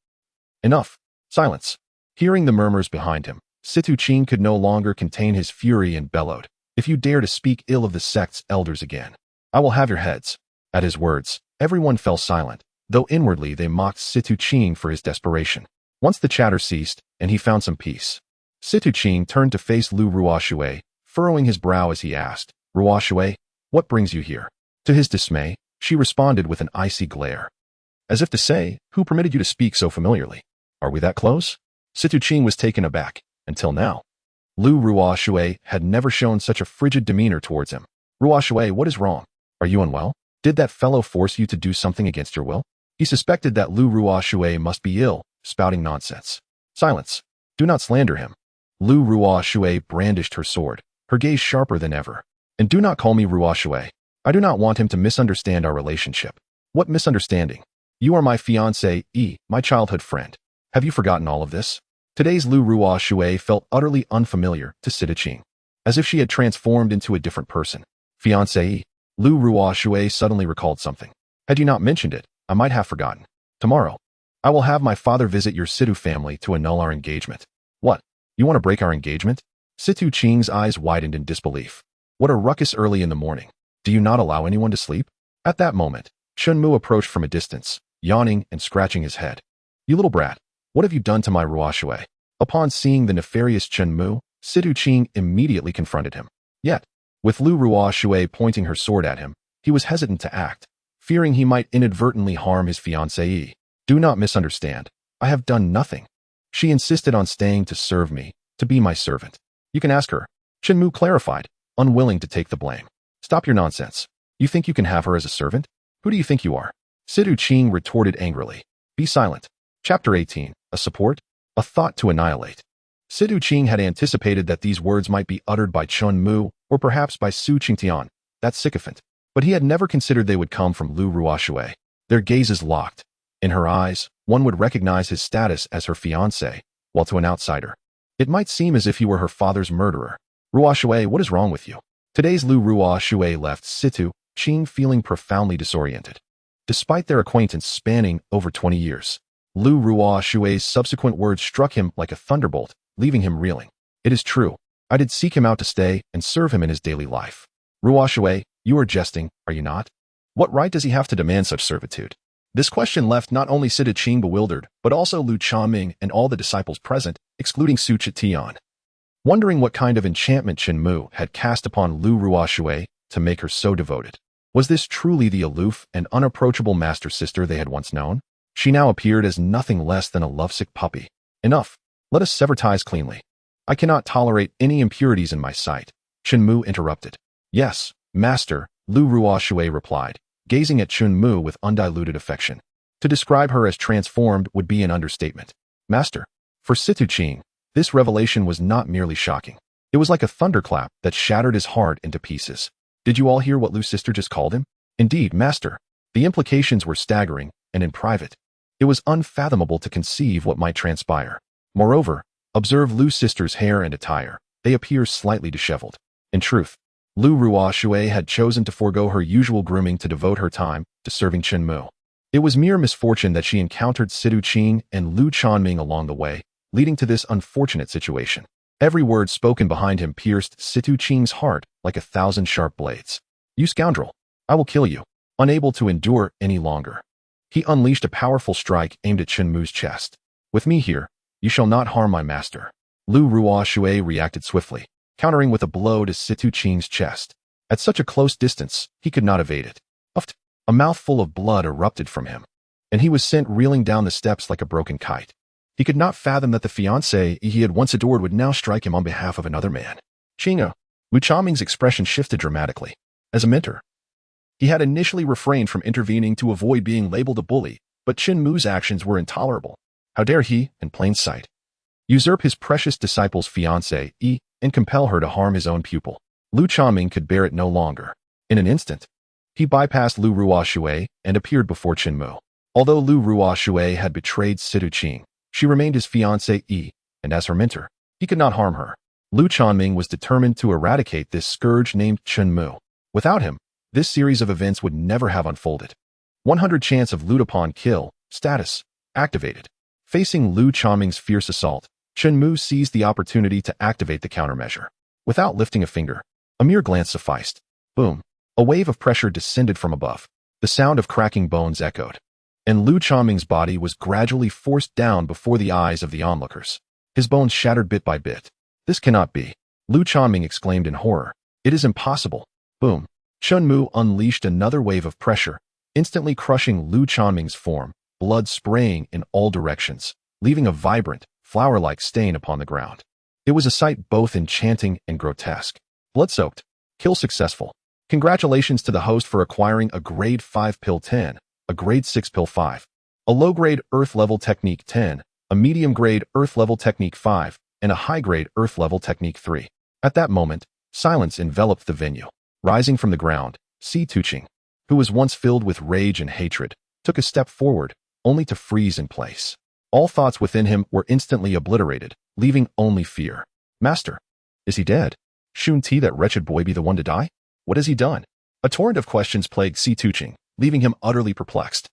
Enough. Silence. Hearing the murmurs behind him, Situ Qing could no longer contain his fury and bellowed, "If you dare to speak ill of the sect's elders again, I will have your heads." At his words, everyone fell silent, though inwardly they mocked Situ Qing for his desperation. Once the chatter ceased, and he found some peace, Situ Qing turned to face Lu Ruo Shui, furrowing his brow as he asked, "Ruo Shui, what brings you here?" To his dismay, she responded with an icy glare, as if to say, "Who permitted you to speak so familiarly? Are we that close?" Situ Qing was taken aback. Until now, Lu Ruo Shui had never shown such a frigid demeanor towards him. "Ruo Shui, what is wrong? Are you unwell? Did that fellow force you to do something against your will?" He suspected that Lu Ruo Shui must be ill, spouting nonsense. "Silence. Do not slander him." Lu Ruo Shui brandished her sword, her gaze sharper than ever. "And do not call me Ruo Shui. I do not want him to misunderstand our relationship." "What misunderstanding? You are my fiancé, my childhood friend. Have you forgotten all of this?" Today's Lu Ruo Shui felt utterly unfamiliar to Situ Qing, as if she had transformed into a different person. "Fiancé?" Lu Ruo Shui suddenly recalled something. "Had you not mentioned it, I might have forgotten. Tomorrow, I will have my father visit your Situ family to annul our engagement." "What? You want to break our engagement?" Situ Qing's eyes widened in disbelief. "What a ruckus early in the morning. Do you not allow anyone to sleep?" At that moment, Chen Mu approached from a distance, yawning and scratching his head. "You little brat, what have you done to my Ruo Shui?" Upon seeing the nefarious Chen Mu, Situ Qing immediately confronted him. Yet, with Lu Ruo Shui pointing her sword at him, he was hesitant to act, fearing he might inadvertently harm his fiancée. "Do not misunderstand. I have done nothing. She insisted on staying to serve me, to be my servant. You can ask her," Chen Mu clarified, unwilling to take the blame. "Stop your nonsense. You think you can have her as a servant? Who do you think you are?" Situ Qing retorted angrily. "Be silent." Chapter 18. A support? A thought to annihilate. Situ Qing had anticipated that these words might be uttered by Chen Mu, or perhaps by Su Qingtian, that sycophant, but he had never considered they would come from Lu Ruo Shui. Their gazes locked. In her eyes, one would recognize his status as her fiancé, while to an outsider, it might seem as if he were her father's murderer. "Ruo Shui, what is wrong with you?" Today's Lu Ruo Shui left Situ Qing feeling profoundly disoriented. Despite their acquaintance spanning over 20 years, Lu Ruo Shui's subsequent words struck him like a thunderbolt, leaving him reeling. "It is true. I did seek him out to stay and serve him in his daily life." "Ruo Shui, you are jesting, are you not? What right does he have to demand such servitude?" This question left not only Situ Qing bewildered, but also Lu Chaming and all the disciples present, excluding Su Qingtian, wondering what kind of enchantment Chen Mu had cast upon Lu Ruo Shui to make her so devoted. Was this truly the aloof and unapproachable master sister they had once known? She now appeared as nothing less than a lovesick puppy. "Enough. Let us sever ties cleanly. I cannot tolerate any impurities in my sight," Chen Mu interrupted. "Yes, master," Lu Ruo Shui replied, gazing at Chen Mu with undiluted affection. To describe her as transformed would be an understatement. "Master." For Situ Qing, this revelation was not merely shocking. It was like a thunderclap that shattered his heart into pieces. "Did you all hear what Lu's sister just called him?" "Indeed, master." The implications were staggering, and in private, it was unfathomable to conceive what might transpire. Moreover, Observe Lu's sister's hair and attire. They appear slightly disheveled. In truth, Lu Ruoshui had chosen to forego her usual grooming to devote her time to serving Chen Mu. It was mere misfortune that she encountered Situ Qing and Lu Chanming along the way, leading to this unfortunate situation. Every word spoken behind him pierced Situ Qing's heart like 1,000 sharp blades. "You scoundrel! I will kill you." Unable to endure any longer, he unleashed a powerful strike aimed at Chen Mu's chest. "With me here, you shall not harm my master." Lu Ruoshui reacted swiftly, countering with a blow to Situ Qing's chest. At such a close distance, he could not evade it. Puffed. A mouthful of blood erupted from him, and he was sent reeling down the steps like a broken kite. He could not fathom that the fiancée he had once adored would now strike him on behalf of another man. Chinga. Lu Chanming's expression shifted dramatically. As a mentor, he had initially refrained from intervening to avoid being labeled a bully, but Chen Mu's actions were intolerable. How dare he, in plain sight, usurp his precious disciple's fiancée and compel her to harm his own pupil? Lu Chanming could bear it no longer. In an instant, he bypassed Lu Ruoshui and appeared before Chen Mu. Although Lu Ruoshui had betrayed Situ Qing, she remained his fiancée, and as her mentor, he could not harm her. Lu Chanming was determined to eradicate this scourge named Chen Mu. Without him, this series of events would never have unfolded. 100 chance of loot upon kill, status, activated. Facing Lu Chanming's fierce assault, Chen Mu seized the opportunity to activate the countermeasure. Without lifting a finger, a mere glance sufficed. Boom. A wave of pressure descended from above. The sound of cracking bones echoed, and Lu Chanming's body was gradually forced down before the eyes of the onlookers. His bones shattered bit by bit. "This cannot be," Lu Chanming exclaimed in horror. "It is impossible." Boom. Chen Mu unleashed another wave of pressure, instantly crushing Lu Chanming's form, blood spraying in all directions, leaving a vibrant, flower-like stain upon the ground. It was a sight both enchanting and grotesque. Blood-soaked. Kill successful. Congratulations to the host for acquiring a grade 5 pill 10, a grade 6 pill 5, a low-grade earth-level technique 10, a medium-grade earth-level technique 5, and a high-grade earth-level technique 3. At that moment, silence enveloped the venue. Rising from the ground, Situ Qing, who was once filled with rage and hatred, took a step forward, only to freeze in place. All thoughts within him were instantly obliterated, leaving only fear. "Master, is he dead? Shouldn't he, that wretched boy, be the one to die? What has he done?" A torrent of questions plagued Situ Qing, leaving him utterly perplexed.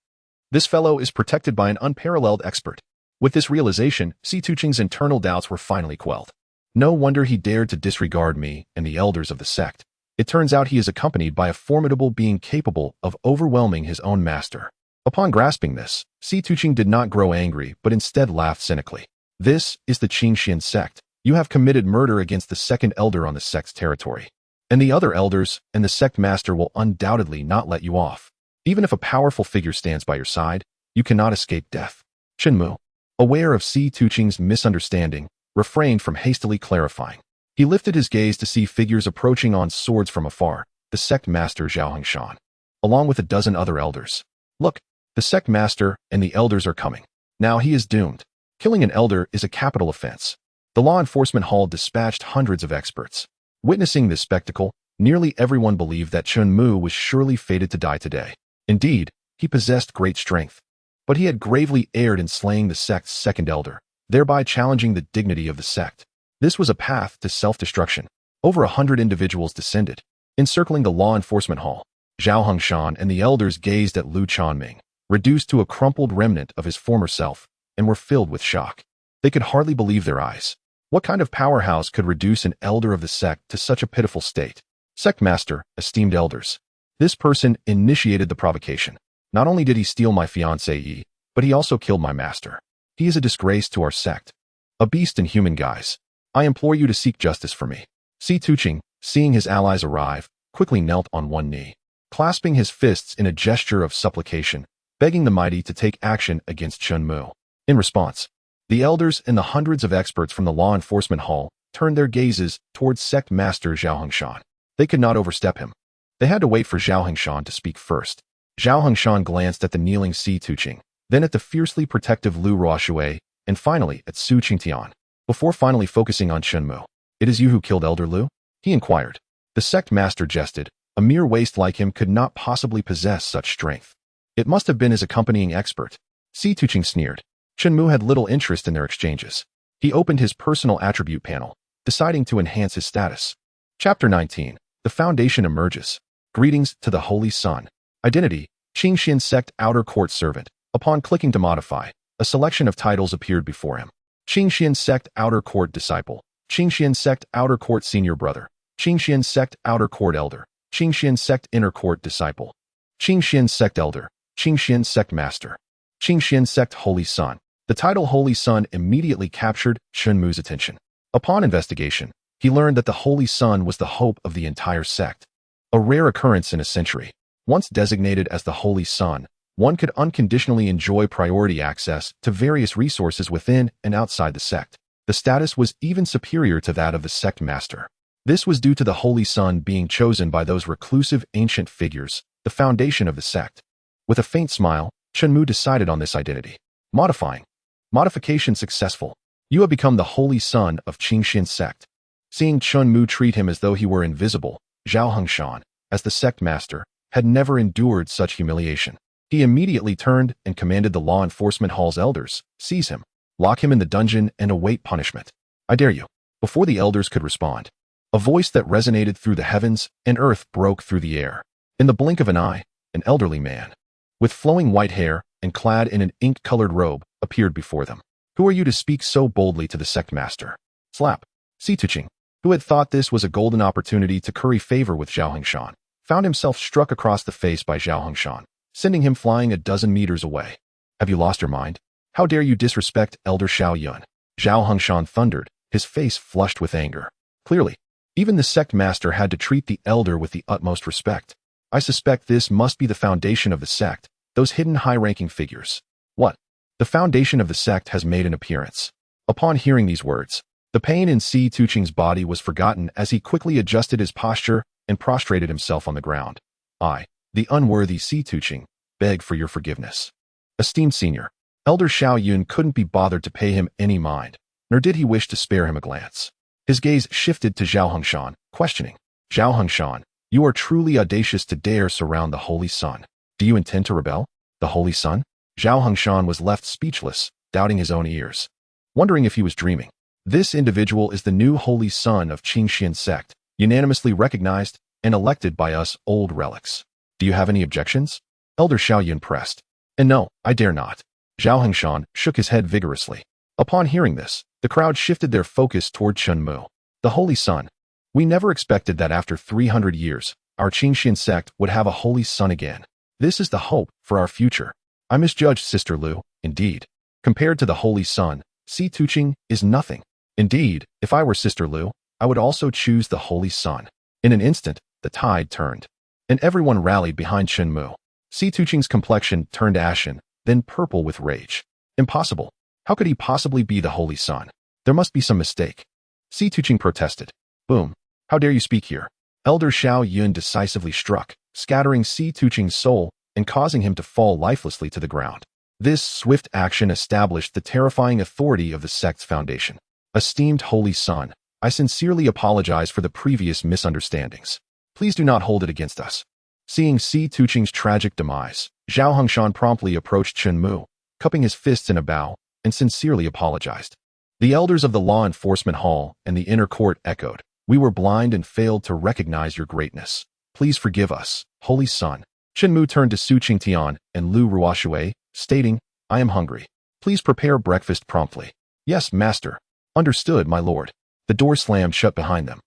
This fellow is protected by an unparalleled expert. With this realization, Situ Qing's internal doubts were finally quelled. No wonder he dared to disregard me and the elders of the sect. It turns out he is accompanied by a formidable being capable of overwhelming his own master. Upon grasping this, Situ Qing did not grow angry, but instead laughed cynically. "This is the Qingxian sect. You have committed murder against the second elder on the sect's territory. And the other elders and the sect master will undoubtedly not let you off. Even if a powerful figure stands by your side, you cannot escape death." Chen Mu, aware of Situ Qing's misunderstanding, refrained from hastily clarifying. He lifted his gaze to see figures approaching on swords from afar, the sect master Zhao Hengshan, along with a dozen other elders. "Look, the sect master and the elders are coming. Now he is doomed. Killing an elder is a capital offense." The law enforcement hall dispatched hundreds of experts. Witnessing this spectacle, nearly everyone believed that Chen Mu was surely fated to die today. Indeed, he possessed great strength, but he had gravely erred in slaying the sect's second elder, thereby challenging the dignity of the sect. This was a path to self-destruction. Over 100 individuals descended, encircling the law enforcement hall. Zhao Hengshan and the elders gazed at Lu Chanming, reduced to a crumpled remnant of his former self, and were filled with shock. They could hardly believe their eyes. What kind of powerhouse could reduce an elder of the sect to such a pitiful state? "Sect master, esteemed elders. This person initiated the provocation. Not only did he steal my fiancée, but he also killed my master. He is a disgrace to our sect. A beast in human guise. I implore you to seek justice for me." Situ Qing, seeing his allies arrive, quickly knelt on one knee, clasping his fists in a gesture of supplication, begging the mighty to take action against Chen Mu. In response, the elders and the hundreds of experts from the law enforcement hall turned their gazes towards sect master Zhao Hengshan. They could not overstep him. They had to wait for Zhao Hengshan to speak first. Zhao Hengshan glanced at the kneeling Situ Qing, then at the fiercely protective Lu Ruoshui, and finally at Su Qingtian, before finally focusing on Chen Mu. "It is you who killed Elder Lu?" he inquired. The sect master jested. A mere waste like him could not possibly possess such strength. It must have been his accompanying expert. Situ Qing sneered. Chen Mu had little interest in their exchanges. He opened his personal attribute panel, deciding to enhance his status. Chapter 19. The Foundation emerges. Greetings to the Holy Sun. Identity: Qingxian Sect Outer Court Servant. Upon clicking to modify, a selection of titles appeared before him. Qingxian Sect Outer Court Disciple, Qingxian Sect Outer Court Senior Brother, Qingxian Sect Outer Court Elder, Qingxian Sect Inner Court Disciple, Qingxian Sect Elder, Qingxian Sect Master, Qingxian Sect Holy Sun. The title Holy Sun immediately captured Chen Mu's attention. Upon investigation, he learned that the Holy Sun was the hope of the entire sect. A rare occurrence in a century. Once designated as the Holy Sun, one could unconditionally enjoy priority access to various resources within and outside the sect. The status was even superior to that of the sect master. This was due to the Holy Sun being chosen by those reclusive ancient figures, the foundation of the sect. With a faint smile, Chen Mu decided on this identity. Modifying. Modification successful. You have become the Holy Sun of Qingxian Sect. Seeing Chen Mu treat him as though he were invisible, Zhao Hengshan, as the sect master, had never endured such humiliation. He immediately turned and commanded the law enforcement hall's elders, seize him, lock him in the dungeon, and await punishment. I dare you. Before the elders could respond, a voice that resonated through the heavens and earth broke through the air. In the blink of an eye, an elderly man, with flowing white hair and clad in an ink-colored robe, appeared before them. Who are you to speak so boldly to the sect master? Slap. Si Tuqing, who had thought this was a golden opportunity to curry favor with Zhao Hengshan, found himself struck across the face by Zhao Hengshan, sending him flying a dozen meters away. Have you lost your mind? How dare you disrespect Elder Xiao Yun? Zhao Hengshan thundered, his face flushed with anger. Clearly, even the sect master had to treat the elder with the utmost respect. I suspect this must be the foundation of the sect, those hidden high-ranking figures. What? The foundation of the sect has made an appearance. Upon hearing these words, the pain in Si Tuqing's body was forgotten as he quickly adjusted his posture and prostrated himself on the ground. I, the unworthy Si Tuqing, beg for your forgiveness. Esteemed senior, Elder Xiao Yun couldn't be bothered to pay him any mind, nor did he wish to spare him a glance. His gaze shifted to Zhao Hengshan, questioning. Zhao Hengshan, you are truly audacious to dare surround the Holy Sun. Do you intend to rebel? The Holy Sun? Zhao Hengshan was left speechless, doubting his own ears, wondering if he was dreaming. This individual is the new Holy Sun of Qingxian Sect, unanimously recognized and elected by us old relics. Do you have any objections? Elder Xiao Yun pressed. And no, I dare not. Zhao Hengshan shook his head vigorously. Upon hearing this, the crowd shifted their focus toward Chen Mu. The Holy Sun. We never expected that after 300 years, our Qingxian Sect would have a Holy Sun again. This is the hope for our future. I misjudged Sister Lu, indeed. Compared to the Holy Sun, Si Tuqing is nothing. Indeed, if I were Sister Lu, I would also choose the Holy Sun. In an instant, the tide turned, and everyone rallied behind Chen Mu. Si Tuqing's complexion turned ashen, then purple with rage. Impossible. How could he possibly be the Holy Sun? There must be some mistake. Si Tuqing protested. Boom. How dare you speak here? Elder Xiao Yun decisively struck, scattering Si Tuqing's soul and causing him to fall lifelessly to the ground. This swift action established the terrifying authority of the sect's foundation. Esteemed Holy Sun, I sincerely apologize for the previous misunderstandings. Please do not hold it against us. Seeing Si Tuqing's tragic demise, Zhao Hengshan promptly approached Chen Mu, cupping his fists in a bow, and sincerely apologized. The elders of the law enforcement hall and the inner court echoed, "We were blind and failed to recognize your greatness. Please forgive us, Holy Sun." Chen Mu turned to Su Qingtian and Lu Ruoshui, stating, "I am hungry. Please prepare breakfast promptly." "Yes, master." "Understood, my lord." The door slammed shut behind them.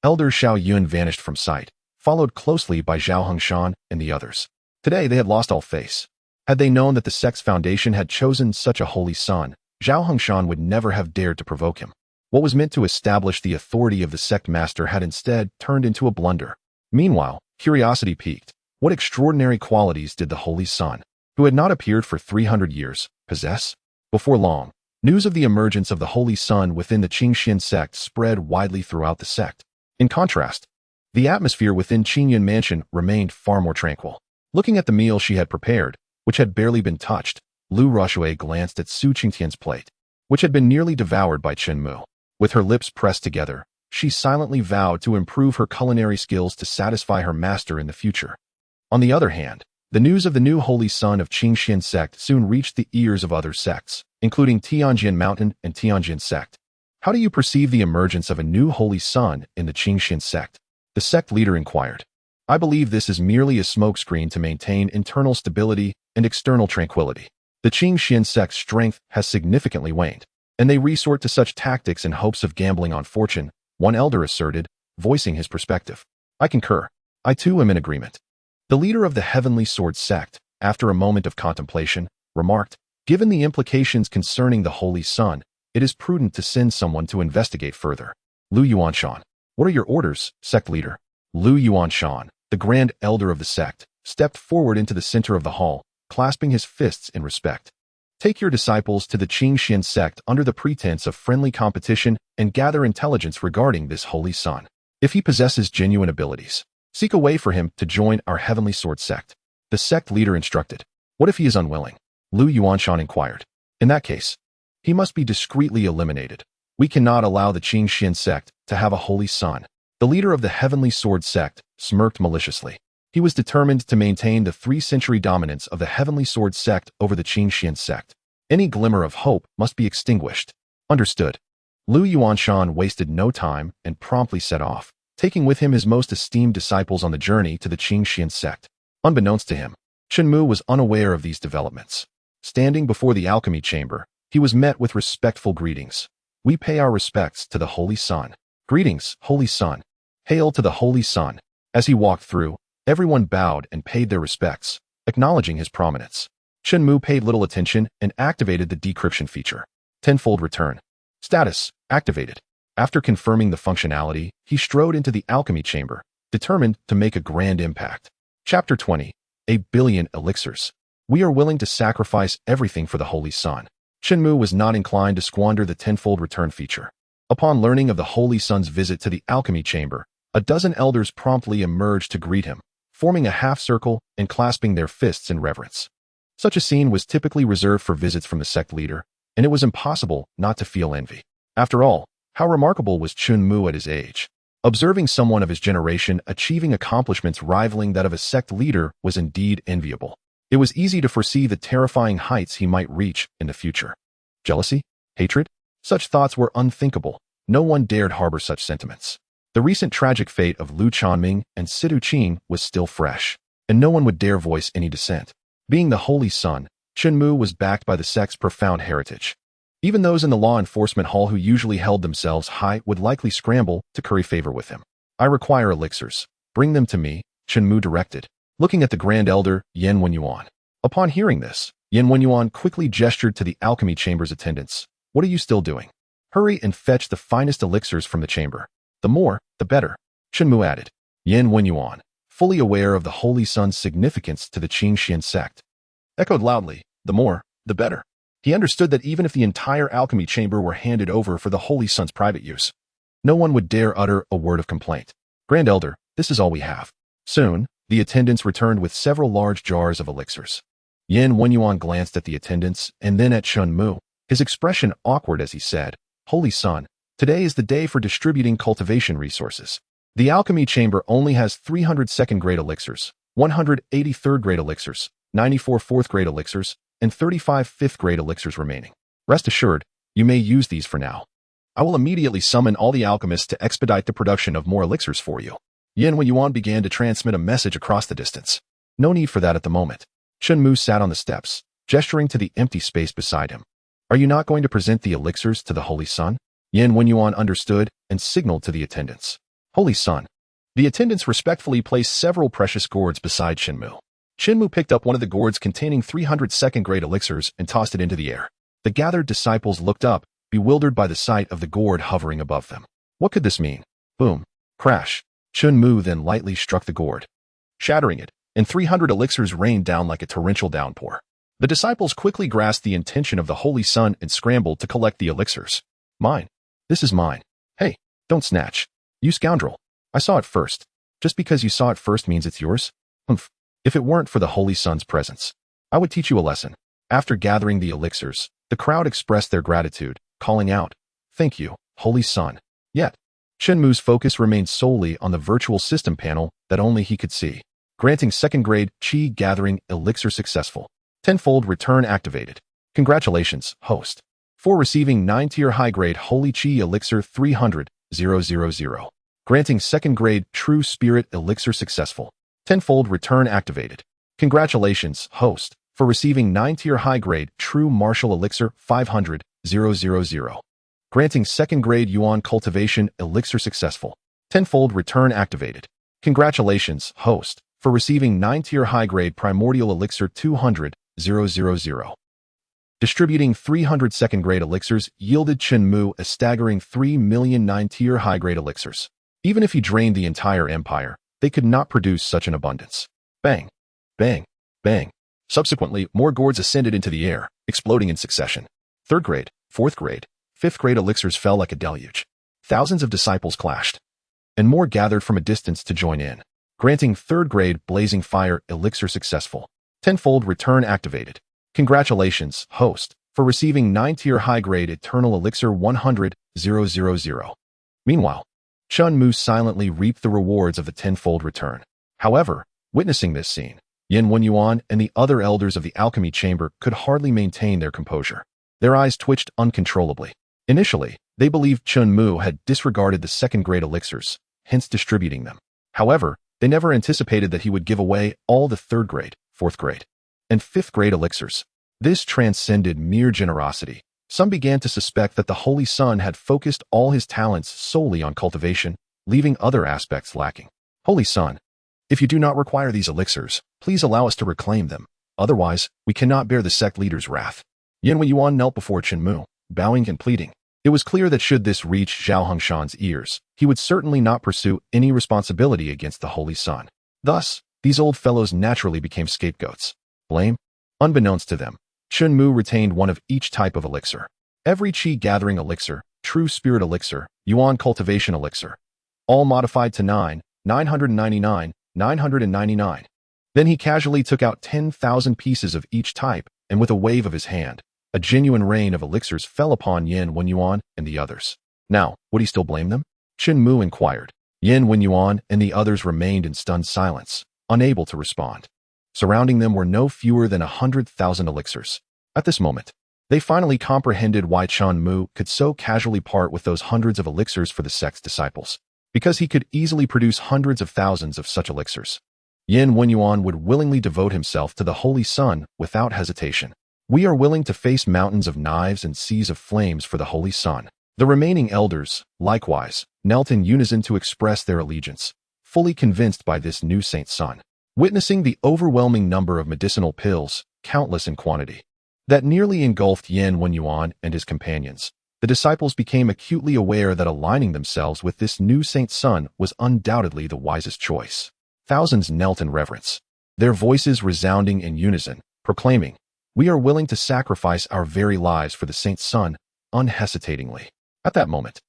Elder Xiao Yun vanished from sight, followed closely by Zhao Hengshan and the others. Today they had lost all face. Had they known that the sect's foundation had chosen such a Holy Sun, Zhao Hengshan would never have dared to provoke him. What was meant to establish the authority of the sect master had instead turned into a blunder. Meanwhile, curiosity piqued. What extraordinary qualities did the Holy Sun, who had not appeared for 300 years, possess? Before long, news of the emergence of the Holy Sun within the Qingxian sect spread widely throughout the sect. In contrast, the atmosphere within Qingyun Mansion remained far more tranquil. Looking at the meal she had prepared, which had barely been touched, Lu Ruoshui glanced at Su Qingtian's plate, which had been nearly devoured by Chen Mu. With her lips pressed together, she silently vowed to improve her culinary skills to satisfy her master in the future. On the other hand, the news of the new Holy Sun of Qingxian sect soon reached the ears of other sects, including Tianjin Mountain and Tianjin sect. How do you perceive the emergence of a new holy sun in the Qingxian sect? The sect leader inquired. I believe this is merely a smokescreen to maintain internal stability and external tranquility. The Qingxian sect's strength has significantly waned, and they resort to such tactics in hopes of gambling on fortune, one elder asserted, voicing his perspective. I concur. I too am in agreement. The leader of the Heavenly Sword sect, after a moment of contemplation, remarked, given the implications concerning the Holy Sun, it is prudent to send someone to investigate further. Lu Yuanshan. What are your orders, sect leader? Lu Yuanshan, the grand elder of the sect, stepped forward into the center of the hall, clasping his fists in respect. Take your disciples to the Qingxian sect under the pretense of friendly competition and gather intelligence regarding this holy sun. If he possesses genuine abilities, seek a way for him to join our Heavenly Sword sect. The sect leader instructed. What if he is unwilling? Lu Yuanshan inquired. In that case, he must be discreetly eliminated. We cannot allow the Qingxian sect to have a holy sun. The leader of the Heavenly Sword sect smirked maliciously. He was determined to maintain the 3-century dominance of the Heavenly Sword sect over the Qingxian sect. Any glimmer of hope must be extinguished. Understood. Lu Yuanshan wasted no time and promptly set off, taking with him his most esteemed disciples on the journey to the Qingxian sect. Unbeknownst to him, Chen Mu was unaware of these developments. Standing before the alchemy chamber, he was met with respectful greetings. We pay our respects to the Holy Sun. Greetings, Holy Sun. Hail to the Holy Sun. As he walked through, everyone bowed and paid their respects, acknowledging his prominence. Chen Mu paid little attention and activated the decryption feature. Tenfold return. Status, activated. After confirming the functionality, he strode into the alchemy chamber, determined to make a grand impact. Chapter 20. A billion elixirs. We are willing to sacrifice everything for the Holy Sun. Chen Mu was not inclined to squander the tenfold return feature. Upon learning of the Holy Sun's visit to the alchemy chamber, a dozen elders promptly emerged to greet him, forming a half-circle and clasping their fists in reverence. Such a scene was typically reserved for visits from the sect leader, and it was impossible not to feel envy. After all, how remarkable was Chen Mu at his age? Observing someone of his generation achieving accomplishments rivaling that of a sect leader was indeed enviable. It was easy to foresee the terrifying heights he might reach in the future. Jealousy? Hatred? Such thoughts were unthinkable. No one dared harbor such sentiments. The recent tragic fate of Lu Chanming and Sidu Qing was still fresh, and no one would dare voice any dissent. Being the Holy Sun, Chen Mu was backed by the sect's profound heritage. Even those in the law enforcement hall who usually held themselves high would likely scramble to curry favor with him. I require elixirs. Bring them to me, Chen Mu directed, looking at the Grand Elder, Yan Wenyuan. Upon hearing this, Yan Wenyuan quickly gestured to the alchemy chamber's attendants. What are you still doing? Hurry and fetch the finest elixirs from the chamber. The more, the better, Chen Mu added. Yan Wenyuan, fully aware of the Holy Sun's significance to the Qingxian sect, echoed loudly, the more, the better. He understood that even if the entire alchemy chamber were handed over for the Holy Sun's private use, no one would dare utter a word of complaint. Grand Elder, this is all we have. Soon, the attendants returned with several large jars of elixirs. Yan Wenyuan glanced at the attendants and then at Chen Mu, his expression awkward as he said, Holy Sun, today is the day for distributing cultivation resources. The alchemy chamber only has 300 second-grade elixirs, 180 third-grade elixirs, 94 fourth-grade elixirs, and 35 fifth-grade elixirs remaining. Rest assured, you may use these for now. I will immediately summon all the alchemists to expedite the production of more elixirs for you. Yan Wenyuan began to transmit a message across the distance. No need for that at the moment. Chen Mu sat on the steps, gesturing to the empty space beside him. Are you not going to present the elixirs to the Holy Sun? Yan Wenyuan understood and signaled to the attendants. Holy Sun. The attendants respectfully placed several precious gourds beside Chen Mu. Chen Mu picked up one of the gourds containing 300 second-grade elixirs and tossed it into the air. The gathered disciples looked up, bewildered by the sight of the gourd hovering above them. What could this mean? Boom. Crash. Chen Mu then lightly struck the gourd, shattering it, and 300 elixirs rained down like a torrential downpour. The disciples quickly grasped the intention of the Holy Sun and scrambled to collect the elixirs. Mine. This is mine. Hey, don't snatch. You scoundrel. I saw it first. Just because you saw it first means it's yours? Humph. If it weren't for the Holy Sun's presence, I would teach you a lesson. After gathering the elixirs, the crowd expressed their gratitude, calling out, Thank you, Holy Sun. Yet, Chen Mu's focus remained solely on the virtual system panel that only he could see. Granting second-grade Qi gathering elixir successful. Tenfold return activated. Congratulations, host. for receiving 9-tier high-grade Holy Chi Elixir 300, granting 2nd grade True Spirit Elixir successful. Tenfold return activated. Congratulations, host, for receiving 9-tier high-grade True Martial Elixir 500, granting 2nd grade Yuan Cultivation Elixir successful. Tenfold return activated. Congratulations, host, for receiving 9-tier high-grade Primordial Elixir 200, Distributing 300 2nd grade elixirs yielded Chen Mu a staggering 3 million 9-tier high-grade elixirs. Even if he drained the entire empire, they could not produce such an abundance. Bang, bang, bang. Subsequently, more gourds ascended into the air, exploding in succession. 3rd grade, 4th grade, 5th grade elixirs fell like a deluge. Thousands of disciples clashed, and more gathered from a distance to join in, granting 3rd grade Blazing Fire Elixir successful. Tenfold return activated. Congratulations, host, for receiving 9-tier high-grade Eternal Elixir 100, Meanwhile, Chen Mu silently reaped the rewards of the tenfold return. However, witnessing this scene, Yin Wenyuan and the other elders of the alchemy chamber could hardly maintain their composure. Their eyes twitched uncontrollably. Initially, they believed Chen Mu had disregarded the 2nd grade elixirs, hence distributing them. However, they never anticipated that he would give away all the 3rd grade, 4th grade, and 5th grade elixirs. This transcended mere generosity. Some began to suspect that the Holy Son had focused all his talents solely on cultivation, leaving other aspects lacking. Holy Son, if you do not require these elixirs, please allow us to reclaim them. Otherwise, we cannot bear the sect leader's wrath. Yin Wenyuan knelt before Chen Mu, bowing and pleading. It was clear that should this reach Zhao Hongshan's ears, he would certainly not pursue any responsibility against the Holy Son. Thus, these old fellows naturally became scapegoats. Blame? Unbeknownst to them, Chen Mu retained one of each type of elixir. Every Qi Gathering Elixir, True Spirit Elixir, Yuan Cultivation Elixir. All modified to 999, 999. Then he casually took out 10,000 pieces of each type, and with a wave of his hand, a genuine rain of elixirs fell upon Yin Wenyuan and the others. Now, would he still blame them? Chen Mu inquired. Yin Wenyuan and the others remained in stunned silence, unable to respond. Surrounding them were no fewer than 100,000 elixirs. At this moment, they finally comprehended why Chen Mu could so casually part with those hundreds of elixirs for the sect's disciples. Because he could easily produce hundreds of thousands of such elixirs. Yin Wenyuan would willingly devote himself to the Holy Son without hesitation. We are willing to face mountains of knives and seas of flames for the Holy Son. The remaining elders, likewise, knelt in unison to express their allegiance, fully convinced by this new saint's son. Witnessing the overwhelming number of medicinal pills, countless in quantity, that nearly engulfed Yin Wenyuan and his companions, the disciples became acutely aware that aligning themselves with this new saint's son was undoubtedly the wisest choice. Thousands knelt in reverence, their voices resounding in unison, proclaiming, "We are willing to sacrifice our very lives for the saint's son," unhesitatingly. At that moment,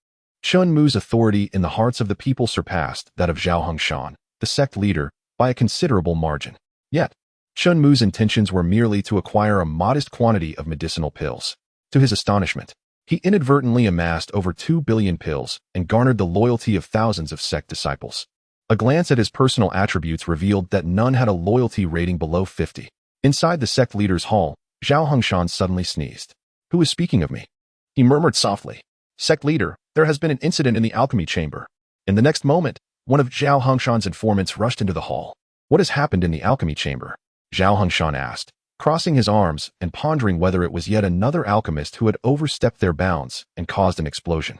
Chen Mu's authority in the hearts of the people surpassed that of Zhao Hongshan, the sect leader, by a considerable margin. Yet, Chen Mu's intentions were merely to acquire a modest quantity of medicinal pills. To his astonishment, he inadvertently amassed over 2 billion pills and garnered the loyalty of thousands of sect disciples. A glance at his personal attributes revealed that none had a loyalty rating below 50. Inside the sect leader's hall, Zhao Hongshan suddenly sneezed. "Who is speaking of me?" He murmured softly. "Sect leader, there has been an incident in the alchemy chamber." In the next moment, one of Zhao Hongshan's informants rushed into the hall. "What has happened in the alchemy chamber?" Zhao Hongshan asked, crossing his arms and pondering whether it was yet another alchemist who had overstepped their bounds and caused an explosion.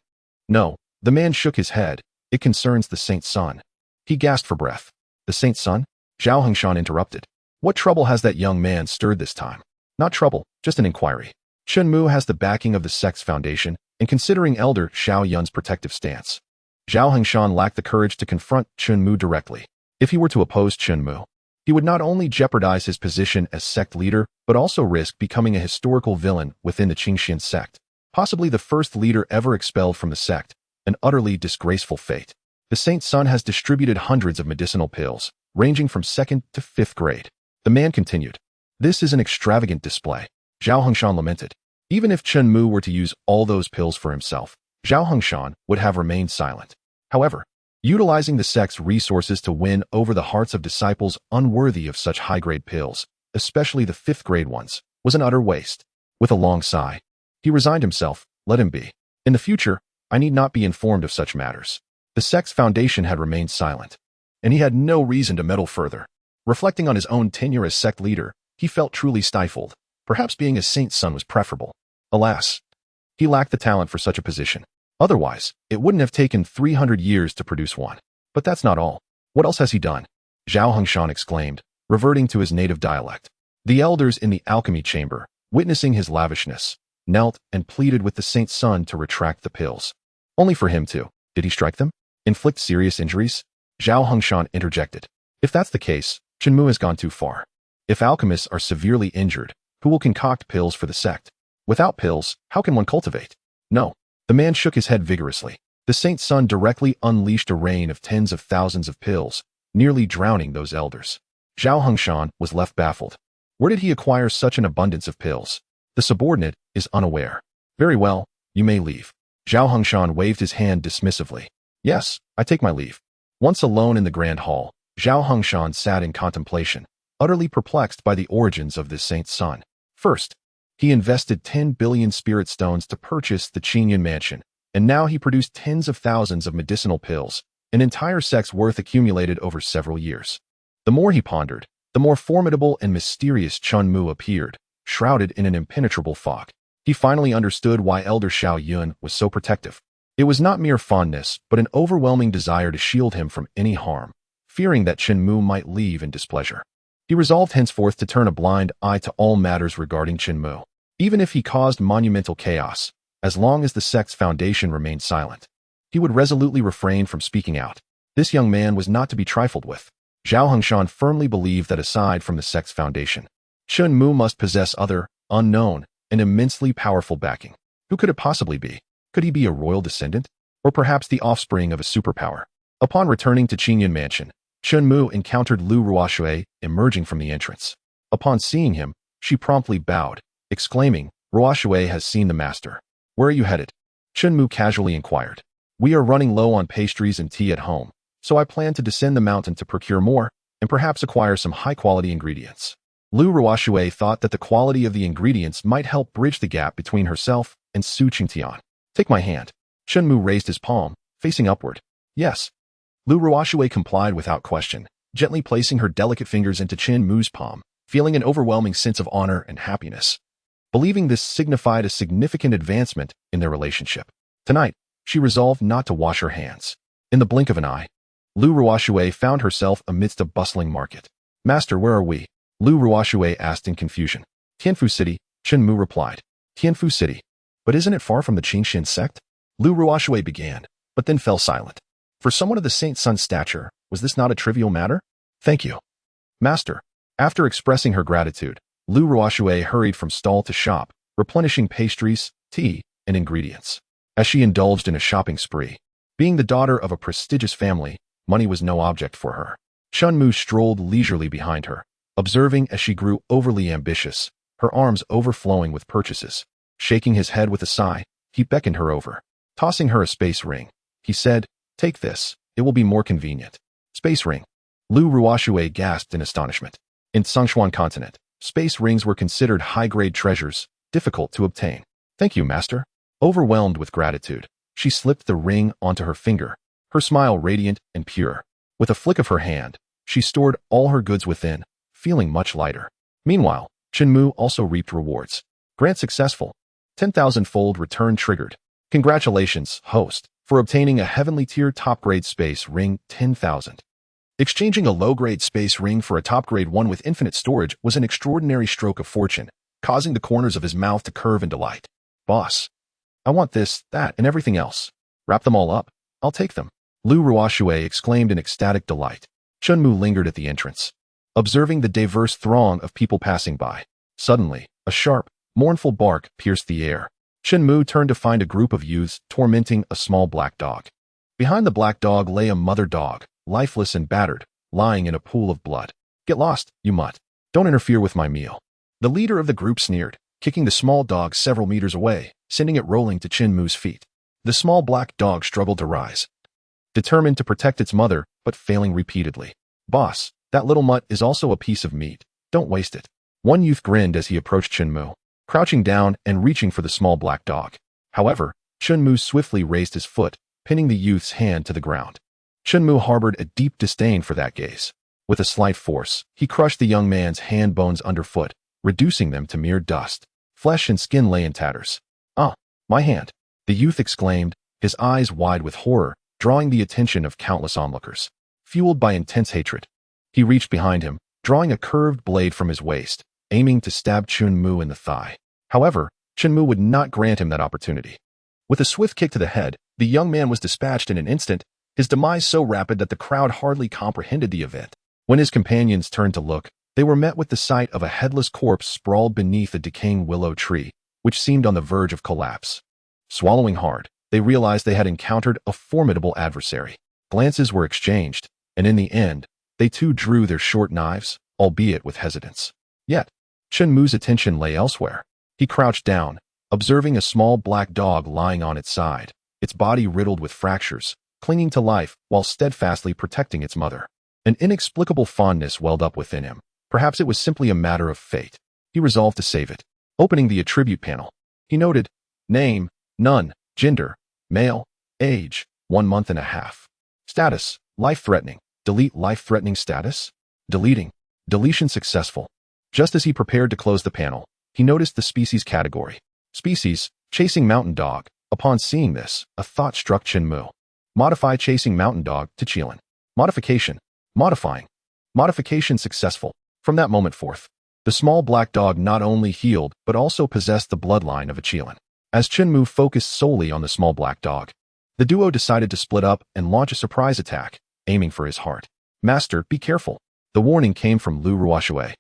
"No," the man shook his head. "It concerns the saint's son." He gasped for breath. "The saint's son?" Zhao Hongshan interrupted. "What trouble has that young man stirred this time?" "Not trouble, just an inquiry. Chen Mu has the backing of the sect's foundation, and considering Elder Xiao Yun's protective stance." Zhao Hongshan lacked the courage to confront Chen Mu directly. If he were to oppose Chen Mu, he would not only jeopardize his position as sect leader, but also risk becoming a historical villain within the Qingxian sect, possibly the first leader ever expelled from the sect, an utterly disgraceful fate. The saint's son has distributed hundreds of medicinal pills, ranging from 2nd to 5th grade. The man continued. "This is an extravagant display." Zhao Hongshan lamented. Even if Chen Mu were to use all those pills for himself, Zhao Hongshan would have remained silent. However, utilizing the sect's resources to win over the hearts of disciples unworthy of such high-grade pills, especially the 5th grade ones, was an utter waste. With a long sigh, He resigned himself. Let him be. In the future, I need not be informed of such matters. The sect's foundation had remained silent, and he had no reason to meddle further. Reflecting on his own tenure as sect leader, he felt truly stifled. Perhaps being a saint's son was preferable. Alas, he lacked the talent for such a position. Otherwise, it wouldn't have taken 300 years to produce one. But that's not all. What else has he done? Zhao Hongshan exclaimed, reverting to his native dialect. The elders in the alchemy chamber, witnessing his lavishness, knelt and pleaded with the saint's son to retract the pills. Only for him to. Did he strike them? Inflict serious injuries? Zhao Hongshan interjected. If that's the case, Chen Mu has gone too far. If alchemists are severely injured, who will concoct pills for the sect? Without pills, how can one cultivate? No. The man shook his head vigorously. The saint's son directly unleashed a rain of tens of thousands of pills, nearly drowning those elders. Zhao Hongshan was left baffled. Where did he acquire such an abundance of pills? The subordinate is unaware. Very well, you may leave. Zhao Hongshan waved his hand dismissively. Yes, I take my leave. Once alone in the grand hall, Zhao Hongshan sat in contemplation, utterly perplexed by the origins of this saint's son. First, he invested 10 billion spirit stones to purchase the Qingyun mansion, and now he produced tens of thousands of medicinal pills, an entire sect's worth accumulated over several years. The more he pondered, the more formidable and mysterious Chen Mu appeared, shrouded in an impenetrable fog. He finally understood why Elder Xiao Yun was so protective. It was not mere fondness, but an overwhelming desire to shield him from any harm, fearing that Chen Mu might leave in displeasure. He resolved henceforth to turn a blind eye to all matters regarding Chen Mu, even if he caused monumental chaos. As long as the sect's foundation remained silent, he would resolutely refrain from speaking out. This young man was not to be trifled with. Zhao Hongshan firmly believed that aside from the sect's foundation, Chen Mu must possess other, unknown, and immensely powerful backing. Who could it possibly be? Could he be a royal descendant? Or perhaps the offspring of a superpower? Upon returning to Qingyun Mansion, Chen Mu encountered Lu Ruoshui emerging from the entrance. Upon seeing him, she promptly bowed, exclaiming, Ruoshui has seen the master. Where are you headed? Chen Mu casually inquired. We are running low on pastries and tea at home, so I plan to descend the mountain to procure more, and perhaps acquire some high-quality ingredients. Lu Ruoshui thought that the quality of the ingredients might help bridge the gap between herself and Su Qingtian. Take my hand. Chen Mu raised his palm, facing upward. Yes. Lu Ruoshui complied without question, gently placing her delicate fingers into Chen Mu's palm, feeling an overwhelming sense of honor and happiness. Believing this signified a significant advancement in their relationship. Tonight, she resolved not to wash her hands. In the blink of an eye, Lu Ruoshui found herself amidst a bustling market. Master, where are we? Lu Ruoshui asked in confusion. Tianfu City, Chen Mu replied. Tianfu City. But isn't it far from the Qingxin sect? Lu Ruoshui began, but then fell silent. For someone of the saint's son's stature, was this not a trivial matter? Thank you. Master. After expressing her gratitude, Lu Ruoshui hurried from stall to shop, replenishing pastries, tea, and ingredients. As she indulged in a shopping spree, being the daughter of a prestigious family, money was no object for her. Chen Mu strolled leisurely behind her, observing as she grew overly ambitious, her arms overflowing with purchases. Shaking his head with a sigh, he beckoned her over. Tossing her a space ring, he said, Take this, it will be more convenient. Space ring. Lu Ruoshui gasped in astonishment. In Tsongshuan continent, space rings were considered high-grade treasures, difficult to obtain. Thank you, master. Overwhelmed with gratitude, she slipped the ring onto her finger, her smile radiant and pure. With a flick of her hand, she stored all her goods within, feeling much lighter. Meanwhile, Chen Mu also reaped rewards. Grant successful. 10,000-fold return triggered. Congratulations, host, for obtaining a heavenly tier top-grade space ring 10,000. Exchanging a low-grade space ring for a top-grade one with infinite storage was an extraordinary stroke of fortune, causing the corners of his mouth to curve in delight. Boss. I want this, that, and everything else. Wrap them all up. I'll take them. Lu Ruoshui exclaimed in ecstatic delight. Chen Mu lingered at the entrance, observing the diverse throng of people passing by. Suddenly, a sharp, mournful bark pierced the air. Chen Mu turned to find a group of youths tormenting a small black dog. Behind the black dog lay a mother dog, lifeless and battered, lying in a pool of blood. Get lost, you mutt. Don't interfere with my meal. The leader of the group sneered, kicking the small dog several meters away, sending it rolling to Chen Mu's feet. The small black dog struggled to rise, determined to protect its mother, but failing repeatedly. Boss, that little mutt is also a piece of meat. Don't waste it. One youth grinned as he approached Chen Mu. crouching down and reaching for the small black dog. However, Chen Mu swiftly raised his foot, pinning the youth's hand to the ground. Chen Mu harbored a deep disdain for that gaze. With a slight force, he crushed the young man's hand bones underfoot, reducing them to mere dust. Flesh and skin lay in tatters. "Ah, my hand!" the youth exclaimed, his eyes wide with horror, drawing the attention of countless onlookers. Fueled by intense hatred, he reached behind him, drawing a curved blade from his waist, aiming to stab Chen Mu in the thigh. However, Chen Mu would not grant him that opportunity. With a swift kick to the head, the young man was dispatched in an instant, his demise so rapid that the crowd hardly comprehended the event. When his companions turned to look, they were met with the sight of a headless corpse sprawled beneath a decaying willow tree, which seemed on the verge of collapse. Swallowing hard, they realized they had encountered a formidable adversary. Glances were exchanged, and in the end, they too drew their short knives, albeit with hesitance. Yet, Chen Mu's attention lay elsewhere. He crouched down, observing a small black dog lying on its side, its body riddled with fractures, clinging to life while steadfastly protecting its mother. An inexplicable fondness welled up within him. Perhaps it was simply a matter of fate. He resolved to save it. Opening the attribute panel, he noted, name, none, gender, male, age, 1 month and a half. Status, life-threatening. Delete life-threatening status? Deleting. Deletion successful. Just as he prepared to close the panel, he noticed the species category. Species, chasing mountain dog. Upon seeing this, a thought struck Chen Mu. Modify chasing mountain dog to Qilin. Modification. Modifying. Modification successful. From that moment forth, the small black dog not only healed but also possessed the bloodline of a Qilin. As Chen Mu focused solely on the small black dog, the duo decided to split up and launch a surprise attack, aiming for his heart. Master, be careful. The warning came from Lu Ruoshui,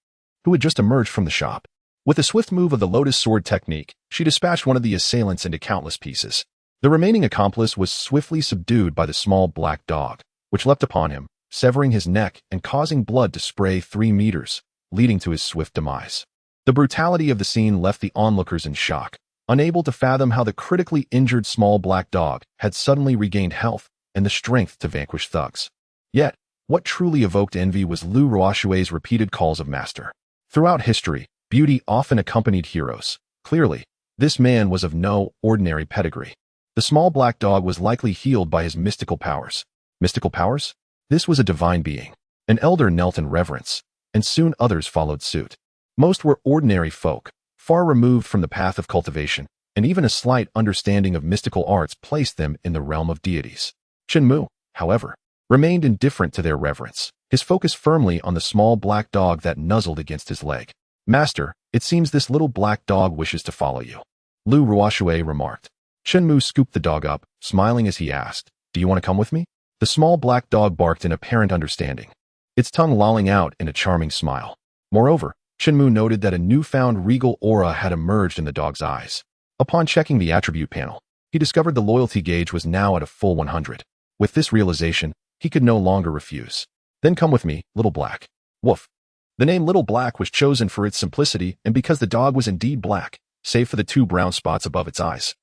who had just emerged from the shop. With a swift move of the lotus sword technique, she dispatched one of the assailants into countless pieces. The remaining accomplice was swiftly subdued by the small black dog, which leapt upon him, severing his neck and causing blood to spray 3 meters, leading to his swift demise. The brutality of the scene left the onlookers in shock, unable to fathom how the critically injured small black dog had suddenly regained health and the strength to vanquish thugs. Yet, what truly evoked envy was Lu Ruoshui's repeated calls of master. Throughout history, beauty often accompanied heroes. Clearly, this man was of no ordinary pedigree. The small black dog was likely healed by his mystical powers. Mystical powers? This was a divine being. An elder knelt in reverence, and soon others followed suit. Most were ordinary folk, far removed from the path of cultivation, and even a slight understanding of mystical arts placed them in the realm of deities. Chen Mu, however, remained indifferent to their reverence, his focus firmly on the small black dog that nuzzled against his leg. Master, it seems this little black dog wishes to follow you, Lu Ruoshui remarked. Chen Mu scooped the dog up, smiling as he asked, do you want to come with me? The small black dog barked in apparent understanding, its tongue lolling out in a charming smile. Moreover, Chen Mu noted that a newfound regal aura had emerged in the dog's eyes. Upon checking the attribute panel, he discovered the loyalty gauge was now at a full 100. With this realization, he could no longer refuse. Then come with me, Little Black. Woof. The name Little Black was chosen for its simplicity and because the dog was indeed black, save for the 2 brown spots above its eyes,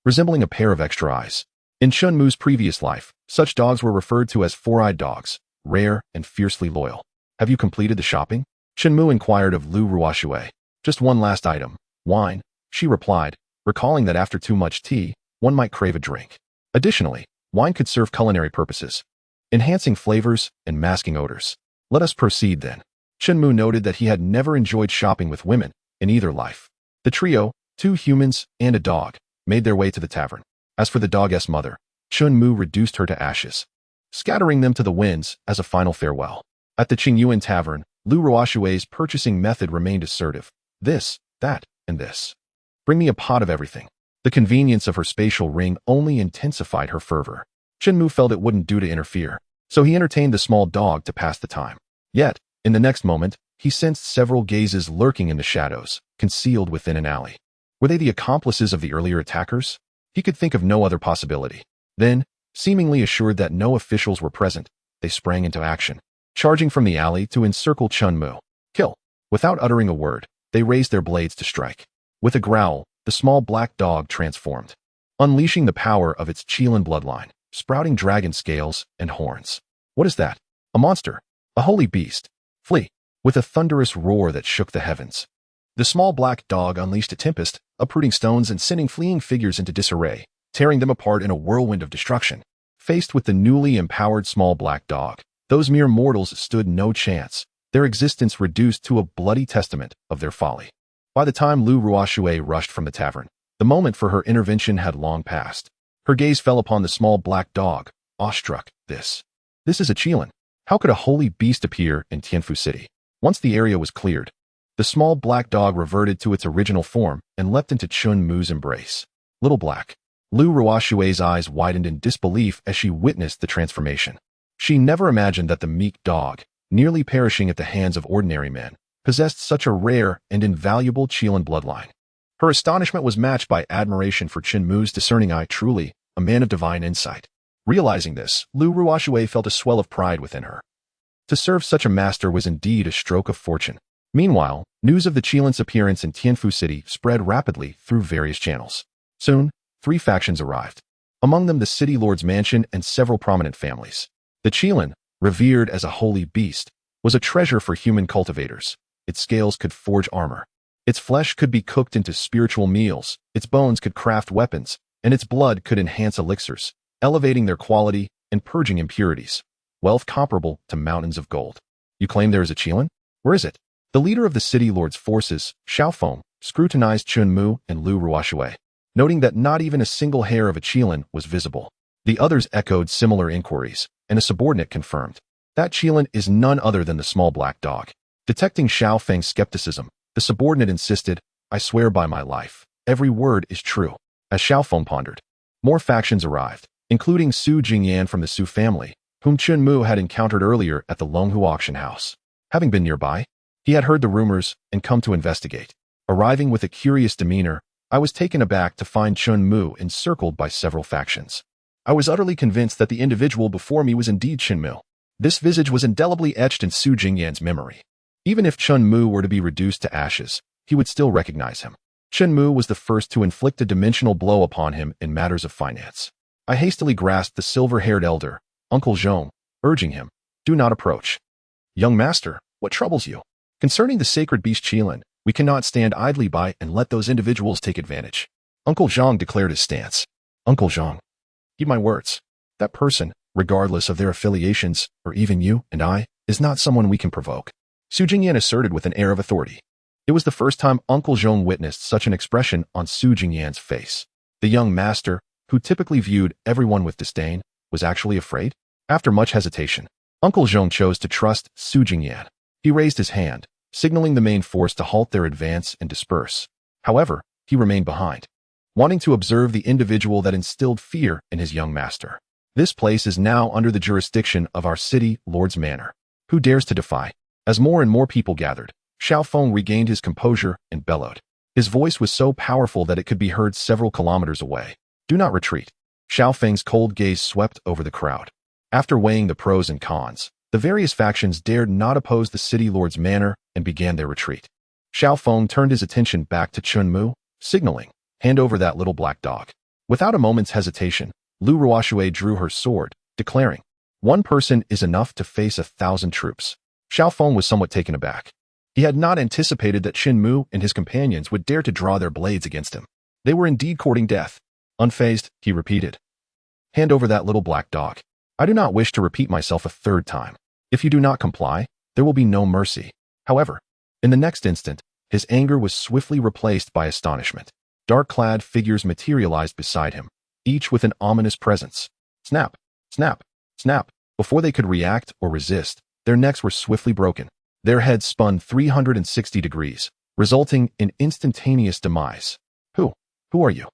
resembling a pair of extra eyes. In Chen Mu's previous life, such dogs were referred to as 4-eyed dogs, rare and fiercely loyal. Have you completed the shopping? Chen Mu inquired of Lu Ruoshui. Just one last item, wine, she replied, recalling that after too much tea, one might crave a drink. Additionally, wine could serve culinary purposes, enhancing flavors and masking odors. Let us proceed then. Chen Mu noted that he had never enjoyed shopping with women in either life. The trio, 2 humans and a dog, made their way to the tavern. As for the dog's mother, Chen Mu reduced her to ashes, scattering them to the winds as a final farewell. At the Qingyuan tavern, Lu Ruoshui's purchasing method remained assertive. This, that, and this. Bring me a pot of everything. The convenience of her spatial ring only intensified her fervor. Chen Mu felt it wouldn't do to interfere, so he entertained the small dog to pass the time. Yet, in the next moment, he sensed several gazes lurking in the shadows, concealed within an alley. Were they the accomplices of the earlier attackers? He could think of no other possibility. Then, seemingly assured that no officials were present, they sprang into action, charging from the alley to encircle Chen Mu. Kill. Without uttering a word, they raised their blades to strike. With a growl, the small black dog transformed, unleashing the power of its Qilin bloodline, sprouting dragon scales and horns. What is that? A monster. A holy beast. Flee. With a thunderous roar that shook the heavens, The small black dog unleashed a tempest, uprooting stones and sending fleeing figures into disarray, tearing them apart in a whirlwind of destruction. Faced with the newly empowered small black dog, those mere mortals stood no chance, their existence reduced to a bloody testament of their folly. By the time Lu Ruoxue rushed from the tavern, the moment for her intervention had long passed. Her gaze fell upon the small black dog, awestruck. This is a Qilin. How could a holy beast appear in Tianfu City? Once the area was cleared, the small black dog reverted to its original form and leapt into Chen Mu's embrace. Little Black. Lu Ruoxue's eyes widened in disbelief as she witnessed the transformation. She never imagined that the meek dog, nearly perishing at the hands of ordinary men, possessed such a rare and invaluable Qilin bloodline. Her astonishment was matched by admiration for Chen Mu's discerning eye, truly a man of divine insight. Realizing this, Lu Ruoxue felt a swell of pride within her. To serve such a master was indeed a stroke of fortune. Meanwhile, news of the Qilin's appearance in Tianfu City spread rapidly through various channels. Soon, 3 factions arrived. Among them the city lord's mansion and several prominent families. The Qilin, revered as a holy beast, was a treasure for human cultivators. Its scales could forge armor. Its flesh could be cooked into spiritual meals, its bones could craft weapons, and its blood could enhance elixirs, elevating their quality and purging impurities. Wealth comparable to mountains of gold. You claim there is a Qilin? Where is it? The leader of the city lord's forces, Xiaofeng, scrutinized Chen Mu and Lu Ruoxue, noting that not even a single hair of a Qilin was visible. The others echoed similar inquiries, and a subordinate confirmed. That Qilin is none other than the small black dog. Detecting Xiaofeng's skepticism, the subordinate insisted, I swear by my life, every word is true. As Xiaofeng pondered, more factions arrived, including Su Jingyan from the Su family, whom Chen Mu had encountered earlier at the Longhu auction house. Having been nearby, he had heard the rumors and come to investigate. Arriving with a curious demeanor, I was taken aback to find Chen Mu encircled by several factions. I was utterly convinced that the individual before me was indeed Chen Mu. This visage was indelibly etched in Su Jingyan's memory. Even if Chen Mu were to be reduced to ashes, he would still recognize him. Chen Mu was the first to inflict a dimensional blow upon him in matters of finance. I hastily grasped the silver-haired elder, Uncle Zhong, urging him, do not approach. Young master, what troubles you? Concerning the sacred beast Qilin, we cannot stand idly by and let those individuals take advantage. Uncle Zhong declared his stance. Uncle Zhong, heed my words. That person, regardless of their affiliations, or even you and I, is not someone we can provoke. Su Jingyan asserted with an air of authority. It was the first time Uncle Zhong witnessed such an expression on Su Jingyan's face. The young master, who typically viewed everyone with disdain, was actually afraid. After much hesitation, Uncle Zhong chose to trust Su Jingyan. He raised his hand, signaling the main force to halt their advance and disperse. However, he remained behind, wanting to observe the individual that instilled fear in his young master. This place is now under the jurisdiction of our city lord's manor. Who dares to defy? As more and more people gathered, Xiaofeng regained his composure and bellowed. His voice was so powerful that it could be heard several kilometers away. Do not retreat. Xiaofeng's cold gaze swept over the crowd. After weighing the pros and cons, the various factions dared not oppose the city lord's manor and began their retreat. Xiaofeng turned his attention back to Chen Mu, signaling, hand over that little black dog. Without a moment's hesitation, Lu Ruoxue drew her sword, declaring, one person is enough to face 1,000 troops. Xiaofeng was somewhat taken aback. He had not anticipated that Chen Mu and his companions would dare to draw their blades against him. They were indeed courting death. Unfazed, he repeated, hand over that little black dog. I do not wish to repeat myself a 3rd time. If you do not comply, there will be no mercy. However, in the next instant, his anger was swiftly replaced by astonishment. Dark-clad figures materialized beside him, each with an ominous presence. Snap, snap, snap. Before they could react or resist, their necks were swiftly broken. Their heads spun 360 degrees, resulting in instantaneous demise. Who are you?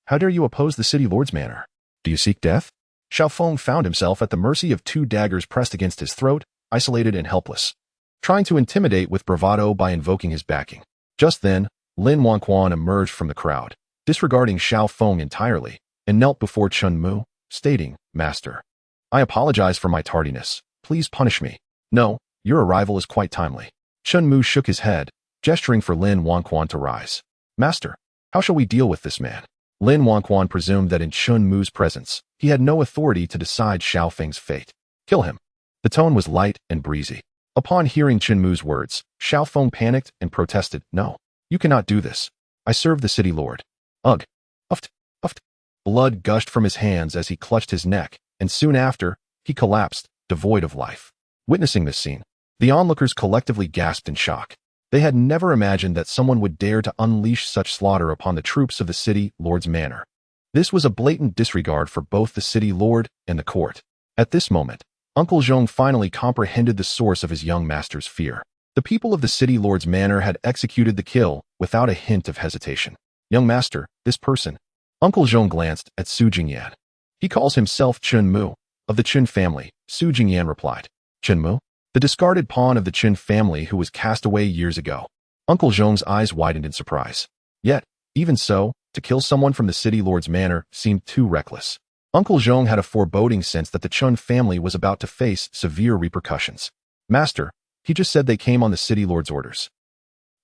How dare you oppose the city lord's manor? Do you seek death? Xiaofeng found himself at the mercy of 2 daggers pressed against his throat, isolated and helpless, trying to intimidate with bravado by invoking his backing. Just then, Lin Wanquan emerged from the crowd, disregarding Xiaofeng entirely, and knelt before Chen Mu, stating, Master, I apologize for my tardiness. Please punish me. No, your arrival is quite timely. Chen Mu shook his head, gesturing for Lin Wanquan to rise. Master, how shall we deal with this man? Lin Wanquan presumed that in Chen Mu's presence, he had no authority to decide Xiaofeng's fate. Kill him. The tone was light and breezy. Upon hearing Chen Mu's words, Xiaofeng panicked and protested, No, You cannot do this. I serve the city lord. Ugh. Uft, uft. Blood gushed from his hands as he clutched his neck, and soon after, he collapsed, devoid of life. Witnessing this scene, the onlookers collectively gasped in shock. They had never imagined that someone would dare to unleash such slaughter upon the troops of the city lord's manor. This was a blatant disregard for both the city lord and the court. At this moment, Uncle Zhong finally comprehended the source of his young master's fear. The people of the city lord's manor had executed the kill without a hint of hesitation. Young master, this person. Uncle Zhong glanced at Su Jingyan. He calls himself Chen Mu, of the Chen family, Su Jingyan replied. Chen Mu? The discarded pawn of the Chen family who was cast away years ago. Uncle Zhong's eyes widened in surprise. Yet, even so, to kill someone from the city lord's manor seemed too reckless. Uncle Zhong had a foreboding sense that the Chen family was about to face severe repercussions. Master, he just said they came on the city lord's orders.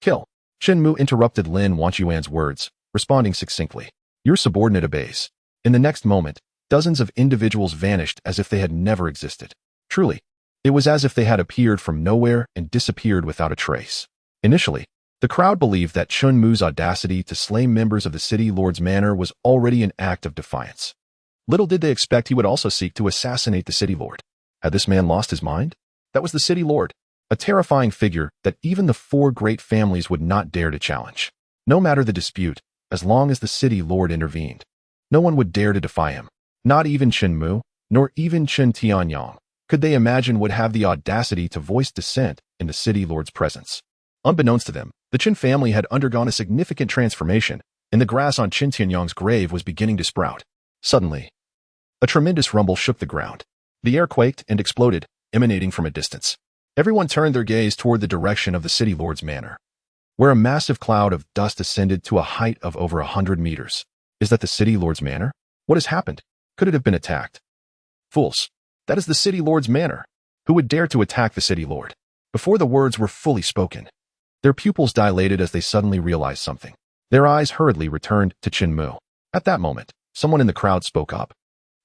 Kill. Chen Mu interrupted Lin Wanchuan's words, responding succinctly. Your subordinate obeys. In the next moment, dozens of individuals vanished as if they had never existed. Truly, it was as if they had appeared from nowhere and disappeared without a trace. Initially, the crowd believed that Chen Mu's audacity to slay members of the city lord's manor was already an act of defiance. Little did they expect he would also seek to assassinate the city lord. Had this man lost his mind? That was the city lord, a terrifying figure that even the four great families would not dare to challenge. No matter the dispute, as long as the city lord intervened, no one would dare to defy him. Not even Chen Mu, nor even Chen Tianyang, could they imagine would have the audacity to voice dissent in the city lord's presence. Unbeknownst to them, the Chen family had undergone a significant transformation, and the grass on Chen Tianyang's grave was beginning to sprout. Suddenly, a tremendous rumble shook the ground. The air quaked and exploded, emanating from a distance. Everyone turned their gaze toward the direction of the city lord's manor, where a massive cloud of dust ascended to a height of over 100 meters. Is that the city lord's manor? What has happened? Could it have been attacked? Fools! That is the city lord's manor. Who would dare to attack the city lord? Before the words were fully spoken, their pupils dilated as they suddenly realized something. Their eyes hurriedly returned to Chen Mu. At that moment, someone in the crowd spoke up.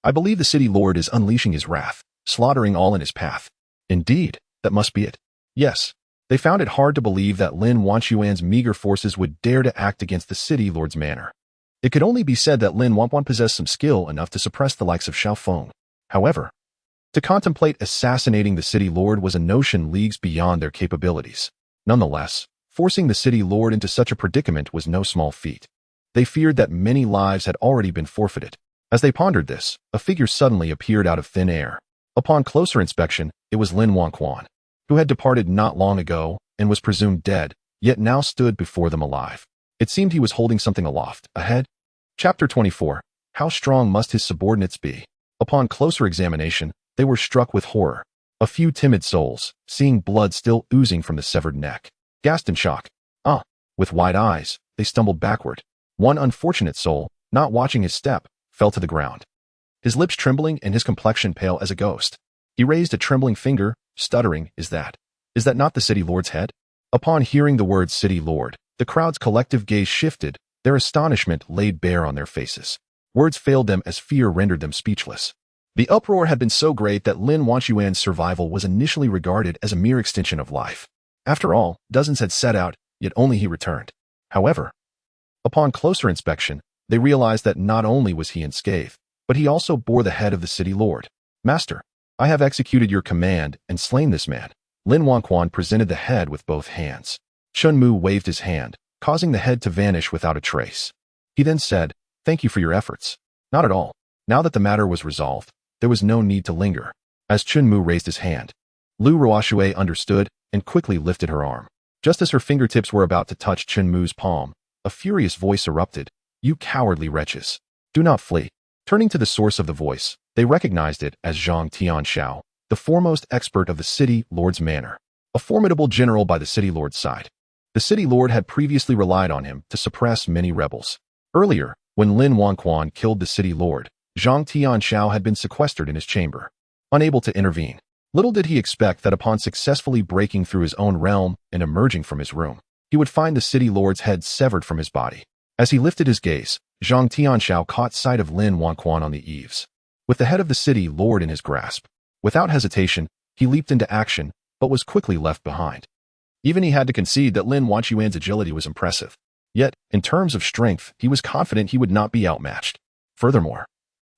I believe the city lord is unleashing his wrath, slaughtering all in his path. Indeed, that must be it. Yes, they found it hard to believe that Lin Wanchuan's meager forces would dare to act against the city lord's manor. It could only be said that Lin Wanchuan possessed some skill enough to suppress the likes of Xiao Feng. However, to contemplate assassinating the city lord was a notion leagues beyond their capabilities. Nonetheless, forcing the city lord into such a predicament was no small feat. They feared that many lives had already been forfeited. As they pondered this, a figure suddenly appeared out of thin air. Upon closer inspection, it was Lin Wanchuan, who had departed not long ago and was presumed dead, yet now stood before them alive. It seemed he was holding something aloft, a head. Chapter 24. How strong must his subordinates be? Upon closer examination, they were struck with horror. A few timid souls, seeing blood still oozing from the severed neck, gasped in shock. With wide eyes, they stumbled backward. One unfortunate soul, not watching his step, fell to the ground, his lips trembling and his complexion pale as a ghost. He raised a trembling finger, stuttering, Is that not the city lord's head? Upon hearing the word city lord, the crowd's collective gaze shifted, their astonishment laid bare on their faces. Words failed them as fear rendered them speechless. The uproar had been so great that Lin Wanchuan's survival was initially regarded as a mere extension of life. After all, dozens had set out, yet only he returned. However, upon closer inspection, they realized that not only was he unscathed, but he also bore the head of the city lord. Master, I have executed your command and slain this man. Lin Wanchuan presented the head with both hands. Chen Mu waved his hand, causing the head to vanish without a trace. He then said, Thank you for your efforts. Not at all. Now that the matter was resolved, there was no need to linger. As Chen Mu raised his hand, Lu Ruoxue understood and quickly lifted her arm. Just as her fingertips were about to touch Chen Mu's palm, a furious voice erupted. You cowardly wretches. Do not flee. Turning to the source of the voice, they recognized it as Zhang Tianxiao, the foremost expert of the city lord's manor, a formidable general by the city lord's side. The city lord had previously relied on him to suppress many rebels. Earlier, when Lin Wanchuan killed the city lord, Zhang Tianxiao had been sequestered in his chamber, unable to intervene. Little did he expect that upon successfully breaking through his own realm and emerging from his room, he would find the city lord's head severed from his body. As he lifted his gaze, Zhang Tianxiao caught sight of Lin Wanchuan on the eaves, with the head of the city lord in his grasp. Without hesitation, he leaped into action, but was quickly left behind. Even he had to concede that Lin Wanquan's agility was impressive. Yet, in terms of strength, he was confident he would not be outmatched. Furthermore,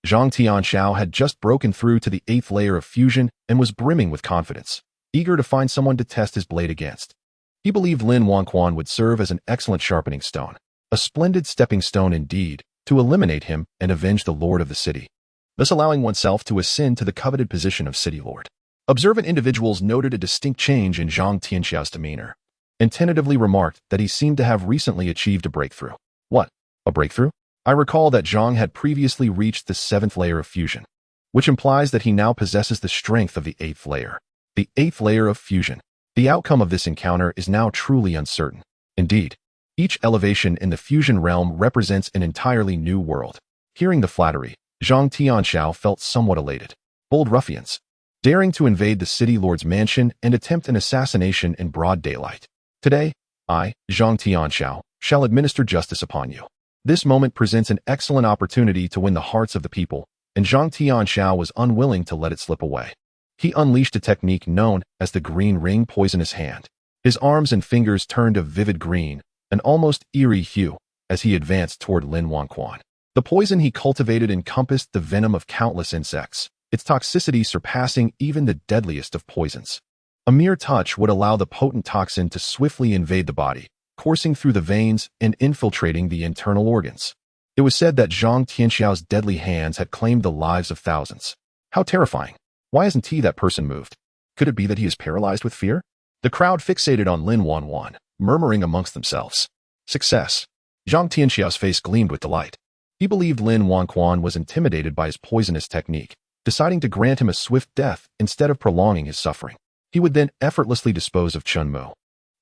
Zhang Tianxiao had just broken through to the 8th layer of fusion and was brimming with confidence, eager to find someone to test his blade against. He believed Lin Wanquan would serve as an excellent sharpening stone, a splendid stepping stone indeed, to eliminate him and avenge the lord of the city, thus allowing oneself to ascend to the coveted position of city lord. Observant individuals noted a distinct change in Zhang Tianxiao's demeanor, and tentatively remarked that he seemed to have recently achieved a breakthrough. What? A breakthrough? I recall that Zhang had previously reached the 7th layer of fusion, which implies that he now possesses the strength of the 8th layer. The 8th layer of fusion. The outcome of this encounter is now truly uncertain. Indeed, each elevation in the fusion realm represents an entirely new world. Hearing the flattery, Zhang Tianxiao felt somewhat elated. Bold ruffians, daring to invade the city lord's mansion and attempt an assassination in broad daylight. Today, I, Zhang Tianxiao, shall administer justice upon you. This moment presents an excellent opportunity to win the hearts of the people, and Zhang Tianxiao was unwilling to let it slip away. He unleashed a technique known as the green ring poisonous hand. His arms and fingers turned a vivid green, an almost eerie hue, as he advanced toward Lin Wanquan. The poison he cultivated encompassed the venom of countless insects, its toxicity surpassing even the deadliest of poisons. A mere touch would allow the potent toxin to swiftly invade the body, coursing through the veins and infiltrating the internal organs. It was said that Zhang Tianxiao's deadly hands had claimed the lives of thousands. How terrifying! Why hasn't that person moved? Could it be that he is paralyzed with fear? The crowd fixated on Lin Wanquan, murmuring amongst themselves. Success! Zhang Tianxiao's face gleamed with delight. He believed Lin Wanquan was intimidated by his poisonous technique, deciding to grant him a swift death instead of prolonging his suffering. He would then effortlessly dispose of Chen Mu,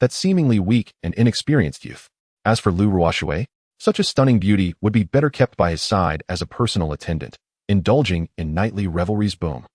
that seemingly weak and inexperienced youth. As for Lu Ruoxue, such a stunning beauty would be better kept by his side as a personal attendant, indulging in nightly revelries. Boom.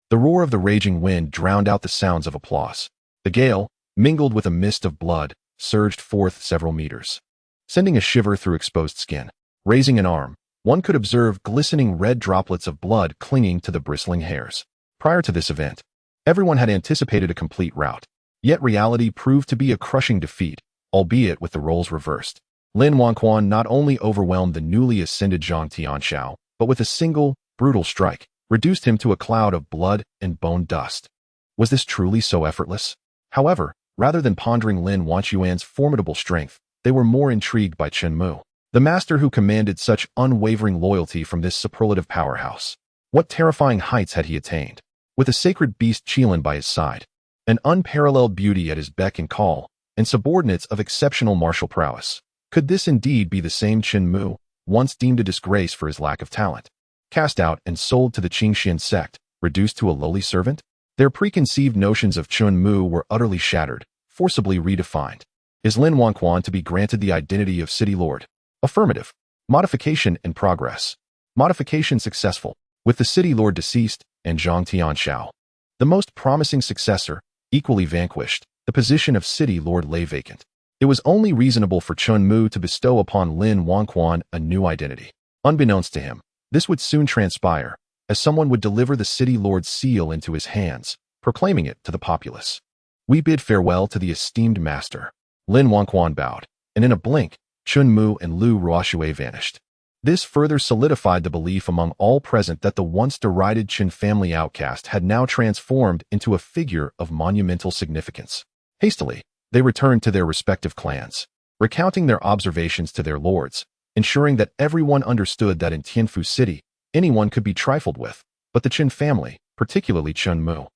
The roar of the raging wind drowned out the sounds of applause. The gale, mingled with a mist of blood, surged forth several meters, sending a shiver through exposed skin. Raising an arm, one could observe glistening red droplets of blood clinging to the bristling hairs. Prior to this event, everyone had anticipated a complete rout. Yet reality proved to be a crushing defeat, albeit with the roles reversed. Lin Wanquan not only overwhelmed the newly ascended Zhang Tianxiao, but with a single, brutal strike, reduced him to a cloud of blood and bone dust. Was this truly so effortless? However, rather than pondering Lin Wanquan's formidable strength, they were more intrigued by Chen Mu, the master who commanded such unwavering loyalty from this superlative powerhouse. What terrifying heights had he attained? With a sacred beast Qilin by his side, an unparalleled beauty at his beck and call, and subordinates of exceptional martial prowess. Could this indeed be the same Chen Mu, once deemed a disgrace for his lack of talent? Cast out and sold to the Qingxian sect, reduced to a lowly servant? Their preconceived notions of Chen Mu were utterly shattered, forcibly redefined. Is Lin Wanquan to be granted the identity of city lord? Affirmative. Modification in progress. Modification successful, with the city lord deceased and Zhang Tianxiao, the most promising successor, equally vanquished. The position of city lord lay vacant. It was only reasonable for Chen Mu to bestow upon Lin Wanquan a new identity. Unbeknownst to him, this would soon transpire, as someone would deliver the city lord's seal into his hands, proclaiming it to the populace. We bid farewell to the esteemed master. Lin Wanquan bowed, and in a blink, Chen Mu and Lu Ruoxue vanished. This further solidified the belief among all present that the once derided Chen family outcast had now transformed into a figure of monumental significance. Hastily, they returned to their respective clans, recounting their observations to their lords, ensuring that everyone understood that in Tianfu City, anyone could be trifled with, but the Chen family, particularly Chen Mu,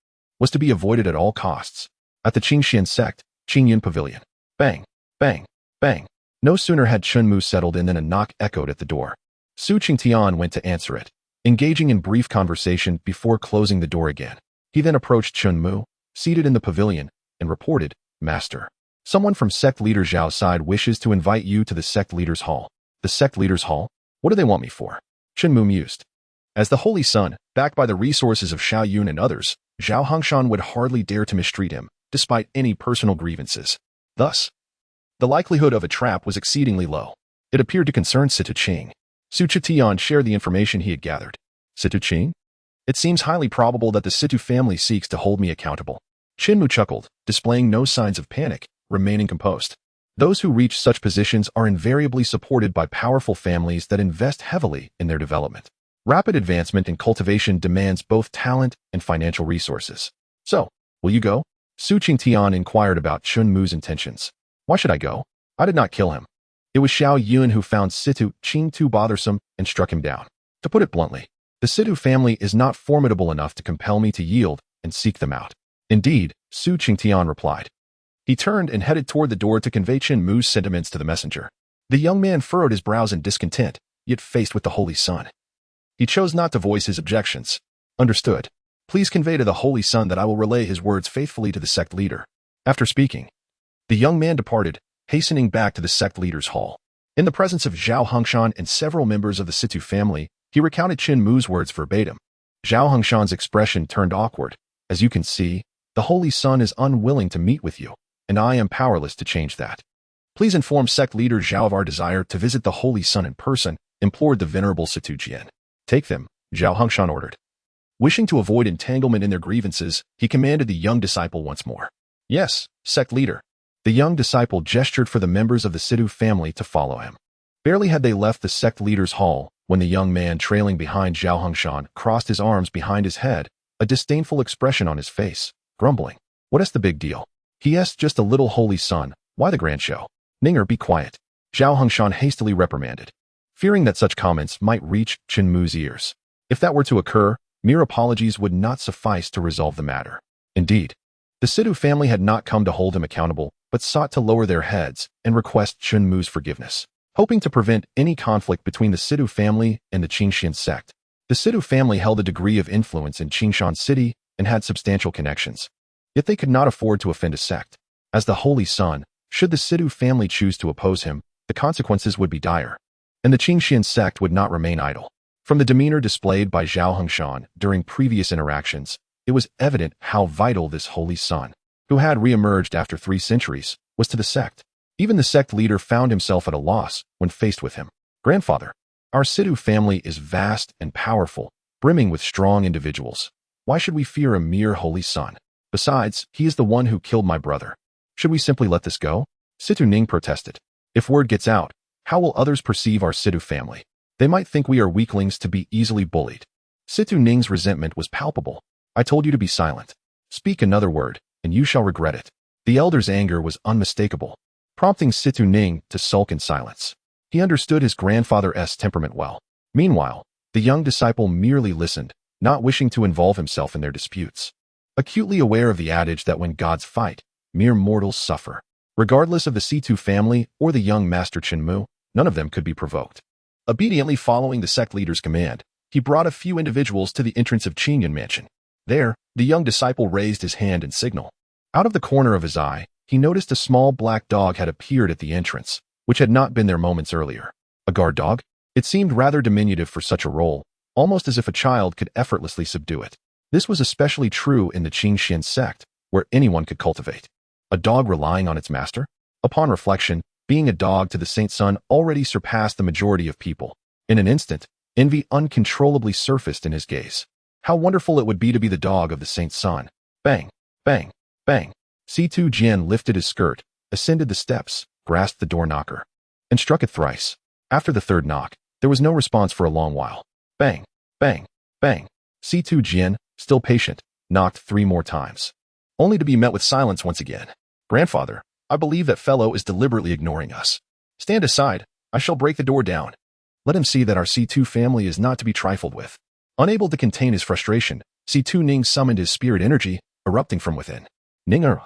was to be avoided at all costs. At the Qingxian sect, Qingyun Pavilion. Bang, bang, bang. No sooner had Chen Mu settled in than a knock echoed at the door. Su Qingtian went to answer it, engaging in brief conversation before closing the door again. He then approached Chen Mu, seated in the pavilion, and reported, "Master, someone from sect leader Zhao's side wishes to invite you to the sect leader's hall." The sect leader's hall? What do they want me for? Chen Mu mused. As the Holy Sun, backed by the resources of Xiao Yun and others, Zhao Hongshan would hardly dare to mistreat him, despite any personal grievances. Thus, the likelihood of a trap was exceedingly low. It appeared to concern Situ Qing. Su Qitian shared the information he had gathered. Situ Qing? It seems highly probable that the Situ family seeks to hold me accountable. Chen Mu chuckled, displaying no signs of panic, remaining composed. Those who reach such positions are invariably supported by powerful families that invest heavily in their development. Rapid advancement in cultivation demands both talent and financial resources. So, will you go? Su Qingtian inquired about Chen Mu's intentions. Why should I go? I did not kill him. It was Xiao Yun who found Situ Qing too bothersome and struck him down. To put it bluntly, the Situ family is not formidable enough to compel me to yield and seek them out. Indeed, Su Qingtian replied. He turned and headed toward the door to convey Chen Mu's sentiments to the messenger. The young man furrowed his brows in discontent, yet faced with the Holy Sun. He chose not to voice his objections. Understood. Please convey to the Holy Sun that I will relay his words faithfully to the sect leader. After speaking, the young man departed, hastening back to the sect leader's hall. In the presence of Zhao Hengshan and several members of the Situ family, he recounted Chen Mu's words verbatim. Zhao Hengshan's expression turned awkward. As you can see, the Holy Sun is unwilling to meet with you, and I am powerless to change that. Please inform sect leader Zhao of our desire to visit the Holy Sun in person, implored the venerable Situ Jian. Take them, Zhao Hengshan ordered. Wishing to avoid entanglement in their grievances, he commanded the young disciple once more. Yes, sect leader. The young disciple gestured for the members of the Situ family to follow him. Barely had they left the sect leader's hall when the young man trailing behind Zhao Hengshan crossed his arms behind his head, a disdainful expression on his face, grumbling. What is the big deal? He asked just a little Holy Sun. Why the grand show? Ninger, be quiet. Zhao Hengshan hastily reprimanded, fearing that such comments might reach Chen Mu's ears. If that were to occur, mere apologies would not suffice to resolve the matter. Indeed, the Situ family had not come to hold him accountable, but sought to lower their heads and request Chen Mu's forgiveness. Hoping to prevent any conflict between the Situ family and the Qingshan sect, the Situ family held a degree of influence in Qingshan City and had substantial connections. Yet they could not afford to offend a sect. As the Holy Sun, should the Situ family choose to oppose him, the consequences would be dire, and the Qingshan sect would not remain idle. From the demeanor displayed by Zhao Hengshan during previous interactions, it was evident how vital this Holy Sun, who had re-emerged after 3 centuries, was to the sect. Even the sect leader found himself at a loss when faced with him. Grandfather, our Situ family is vast and powerful, brimming with strong individuals. Why should we fear a mere Holy Sun? Besides, he is the one who killed my brother. Should we simply let this go? Situ Ning protested. If word gets out, how will others perceive our Situ family? They might think we are weaklings to be easily bullied. Situ Ning's resentment was palpable. I told you to be silent. Speak another word, and you shall regret it. The elder's anger was unmistakable, prompting Situ Ning to sulk in silence. He understood his grandfather's temperament well. Meanwhile, the young disciple merely listened, not wishing to involve himself in their disputes. Acutely aware of the adage that when gods fight, mere mortals suffer. Regardless of the Situ family or the young master Chen Mu, none of them could be provoked. Obediently following the sect leader's command, he brought a few individuals to the entrance of Qingyan Mansion. There, the young disciple raised his hand in signal. Out of the corner of his eye, he noticed a small black dog had appeared at the entrance, which had not been there moments earlier. A guard dog? It seemed rather diminutive for such a role, almost as if a child could effortlessly subdue it. This was especially true in the Qingshan sect, where anyone could cultivate. A dog relying on its master? Upon reflection, being a dog to the Saint Sun already surpassed the majority of people. In an instant, envy uncontrollably surfaced in his gaze. How wonderful it would be to be the dog of the Saint Sun. Bang, bang, bang. Situ Jian lifted his skirt, ascended the steps, grasped the door knocker, and struck it thrice. After the third knock, there was no response for a long while. Bang, bang, bang. Situ Jian, still patient, knocked 3 more times, only to be met with silence once again. Grandfather, I believe that fellow is deliberately ignoring us. Stand aside, I shall break the door down. Let him see that our Situ family is not to be trifled with. Unable to contain his frustration, Situ Ning summoned his spirit energy, erupting from within. Ninger,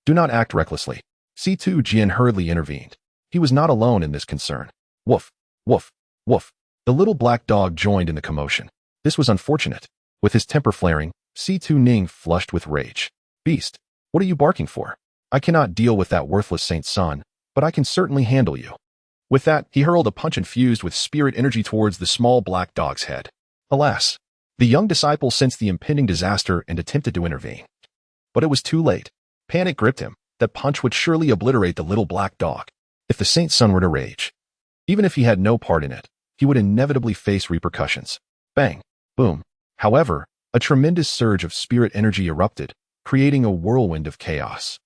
do not act recklessly. Situ Jian hurriedly intervened. He was not alone in this concern. Woof, woof, woof. The little black dog joined in the commotion. This was unfortunate. With his temper flaring, Situ Ning flushed with rage. Beast, what are you barking for? I cannot deal with that worthless Saint Sun, but I can certainly handle you. With that, he hurled a punch infused with spirit energy towards the small black dog's head. Alas, the young disciple sensed the impending disaster and attempted to intervene. But it was too late. Panic gripped him. That punch would surely obliterate the little black dog. If the Saint Sun were to rage, even if he had no part in it, he would inevitably face repercussions. Bang, boom. However, a tremendous surge of spirit energy erupted, creating a whirlwind of chaos.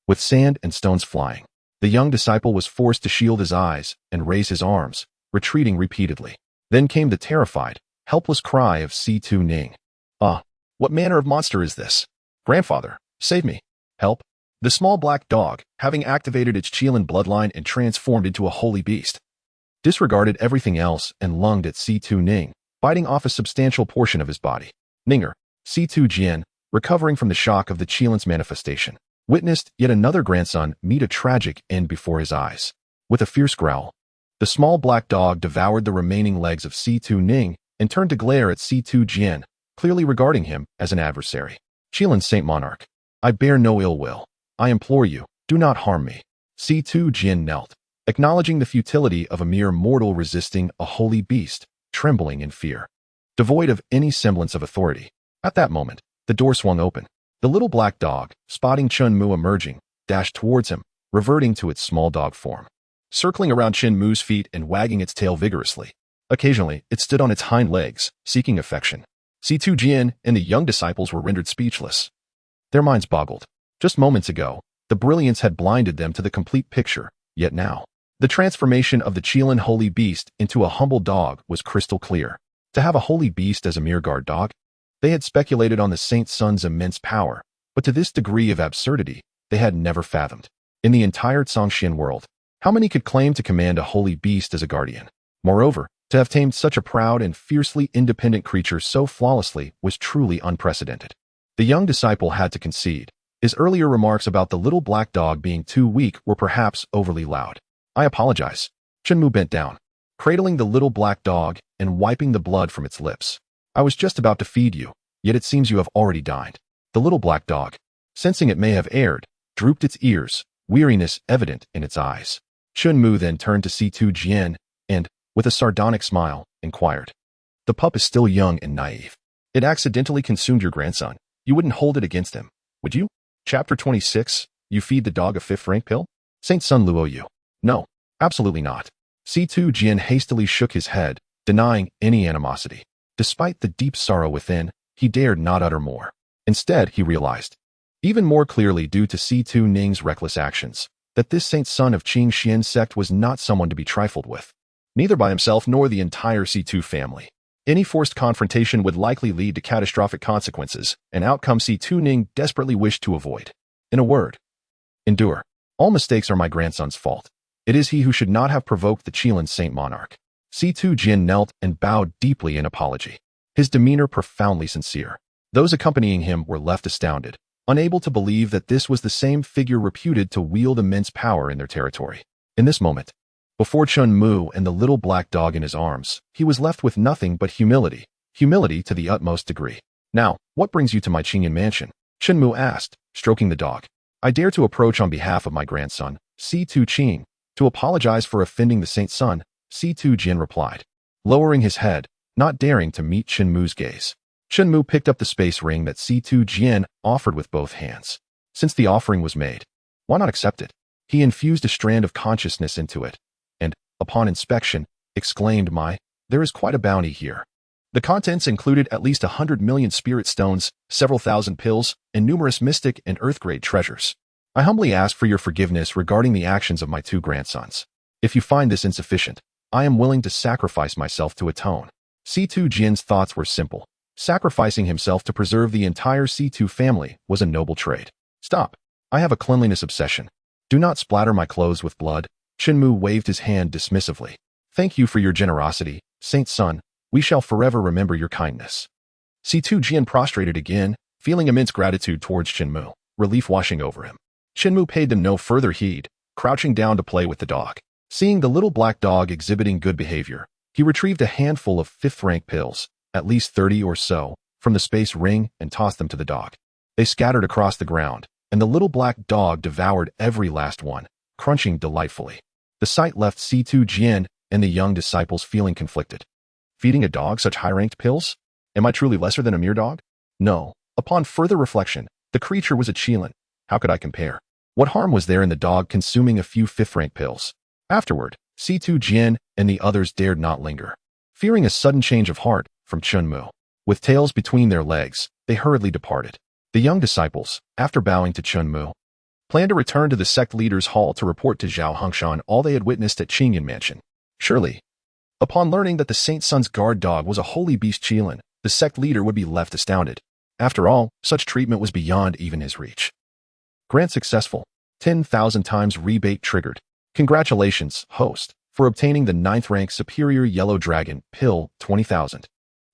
with sand and stones flying. The young disciple was forced to shield his eyes and raise his arms, retreating repeatedly. Then came the terrified, helpless cry of C2 Ning. "Ah, what manner of monster is this? Grandfather, save me. Help." The small black dog, having activated its Qilin bloodline and transformed into a holy beast, disregarded everything else and lunged at C2 Ning, biting off a substantial portion of his body. Ninger, C2 Jian, recovering from the shock of the Qilin's manifestation, witnessed yet another grandson meet a tragic end before his eyes. With a fierce growl, the small black dog devoured the remaining legs of C2 Ning and turned to glare at C2 Jian, clearly regarding him as an adversary. "Qilin Saint Monarch, I bear no ill will. I implore you, do not harm me." C2 Jian knelt, acknowledging the futility of a mere mortal resisting a holy beast, trembling in fear, devoid of any semblance of authority. At that moment, the door swung open. The little black dog, spotting Chen Mu emerging, dashed towards him, reverting to its small dog form, circling around Chen Mu's feet and wagging its tail vigorously. Occasionally, it stood on its hind legs, seeking affection. C2 Jian and the young disciples were rendered speechless. Their minds boggled. Just moments ago, the brilliance had blinded them to the complete picture, yet now, the transformation of the Qilin holy beast into a humble dog was crystal clear. To have a holy beast as a mere guard dog? They had speculated on the Saint's son's immense power, but to this degree of absurdity, they had never fathomed. In the entire Zhongxian world, how many could claim to command a holy beast as a guardian? Moreover, to have tamed such a proud and fiercely independent creature so flawlessly was truly unprecedented. The young disciple had to concede. His earlier remarks about the little black dog being too weak were perhaps overly loud. "I apologize." Chen Mu bent down, cradling the little black dog and wiping the blood from its lips. "I was just about to feed you, yet it seems you have already dined." The little black dog, sensing it may have erred, drooped its ears, weariness evident in its eyes. Chen Mu then turned to C2 Jian and, with a sardonic smile, inquired, "The pup is still young and naive. It accidentally consumed your grandson. You wouldn't hold it against him, would you?" Chapter 26, You Feed the Dog a Fifth-Rank Pill? Saint Sun Luo Yu. "No, absolutely not." C2 Jian hastily shook his head, denying any animosity. Despite the deep sorrow within, he dared not utter more. Instead, he realized, even more clearly due to C2 Ning's reckless actions, that this saint son of Qing Xian sect was not someone to be trifled with, neither by himself nor the entire C2 family. Any forced confrontation would likely lead to catastrophic consequences, an outcome C2 Ning desperately wished to avoid. In a word, endure. All mistakes are my grandson's fault. It is he who should not have provoked the Qilin Saint Monarch. C2 Jian knelt and bowed deeply in apology, his demeanor profoundly sincere. Those accompanying him were left astounded, unable to believe that this was the same figure reputed to wield immense power in their territory. In this moment, before Chen Mu and the little black dog in his arms, he was left with nothing but humility to the utmost degree. "Now, what brings you to my Qingyan mansion?" Chen Mu asked, stroking the dog. "I dare to approach on behalf of my grandson, C2 Qing, to apologize for offending the Saint's son," C2 Jian replied, lowering his head, not daring to meet Chen Mu's gaze. Chen Mu picked up the space ring that C2 Jian offered with both hands. Since the offering was made, why not accept it? He infused a strand of consciousness into it, and, upon inspection, exclaimed, there is quite a bounty here." The contents included at least 100 million spirit stones, several thousand pills, and numerous mystic and earth-grade treasures. "I humbly ask for your forgiveness regarding the actions of my two grandsons. If you find this insufficient, I am willing to sacrifice myself to atone." C2 Jian's thoughts were simple. Sacrificing himself to preserve the entire C2 family was a noble trait. "Stop. I have a cleanliness obsession. Do not splatter my clothes with blood." Chen Mu waved his hand dismissively. "Thank you for your generosity, Saint Sun. We shall forever remember your kindness." C2 Jian prostrated again, feeling immense gratitude towards Chen Mu, relief washing over him. Chen Mu paid them no further heed, crouching down to play with the dog. Seeing the little black dog exhibiting good behavior, he retrieved a handful of fifth-rank pills, at least 30 or so, from the space ring and tossed them to the dog. They scattered across the ground, and the little black dog devoured every last one, crunching delightfully. The sight left C2 Jian and the young disciples feeling conflicted. Feeding a dog such high-ranked pills? Am I truly lesser than a mere dog? No. Upon further reflection, the creature was a Qilin. How could I compare? What harm was there in the dog consuming a few fifth-rank pills? Afterward, C2 Jian and the others dared not linger, fearing a sudden change of heart from Chen Mu. With tails between their legs, they hurriedly departed. The young disciples, after bowing to Chen Mu, planned to return to the sect leader's hall to report to Zhao Hongshan all they had witnessed at Qingyan Mansion. Surely, upon learning that the Saint Sun's guard dog was a holy beast Qilin, the sect leader would be left astounded. After all, such treatment was beyond even his reach. Grant successful. 10,000 times rebate triggered. Congratulations, host, for obtaining the 9th rank Superior Yellow Dragon Pill 20,000.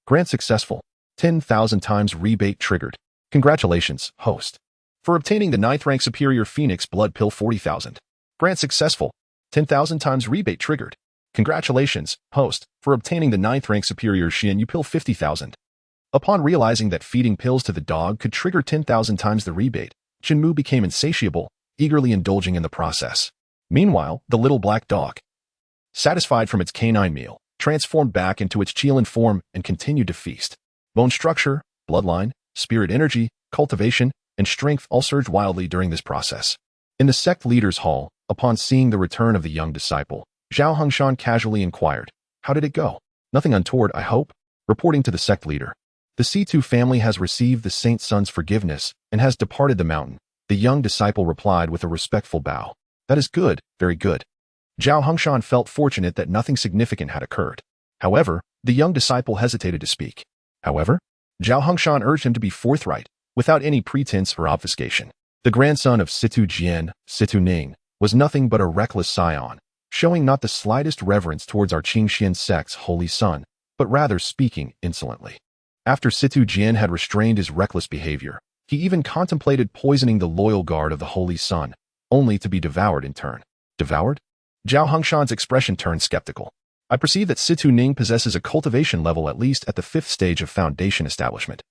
Grant successful. 10,000 times rebate triggered. Congratulations, host, for obtaining the 9th rank Superior Phoenix Blood Pill 40,000. Grant successful. 10,000 times rebate triggered. Congratulations, host, for obtaining the 9th rank Superior Xian Yu Pill 50,000. Upon realizing that feeding pills to the dog could trigger 10,000 times the rebate, Chen Mu became insatiable, eagerly indulging in the process. Meanwhile, the little black dog, satisfied from its canine meal, transformed back into its Qilin form and continued to feast. Bone structure, bloodline, spirit energy, cultivation, and strength all surged wildly during this process. In the sect leader's hall, upon seeing the return of the young disciple, Zhao Hongshan casually inquired, "How did it go?" "Nothing untoward, I hope." Reporting to the sect leader, "The C2 family has received the Saint Sun's forgiveness and has departed the mountain." The young disciple replied with a respectful bow. "That is good, very good." Zhao Hongshan felt fortunate that nothing significant had occurred. However, the young disciple hesitated to speak. However, Zhao Hongshan urged him to be forthright, without any pretense or obfuscation. The grandson of Situ Jian, Situ Ning, was nothing but a reckless scion, showing not the slightest reverence towards our Qingxian sect's holy son, but rather speaking insolently. After Situ Jian had restrained his reckless behavior, he even contemplated poisoning the loyal guard of the holy sun, only to be devoured in turn. Devoured? Zhao Hongshan's expression turned skeptical. "I perceive that Situ Ning possesses a cultivation level at least at the 5th stage of foundation establishment.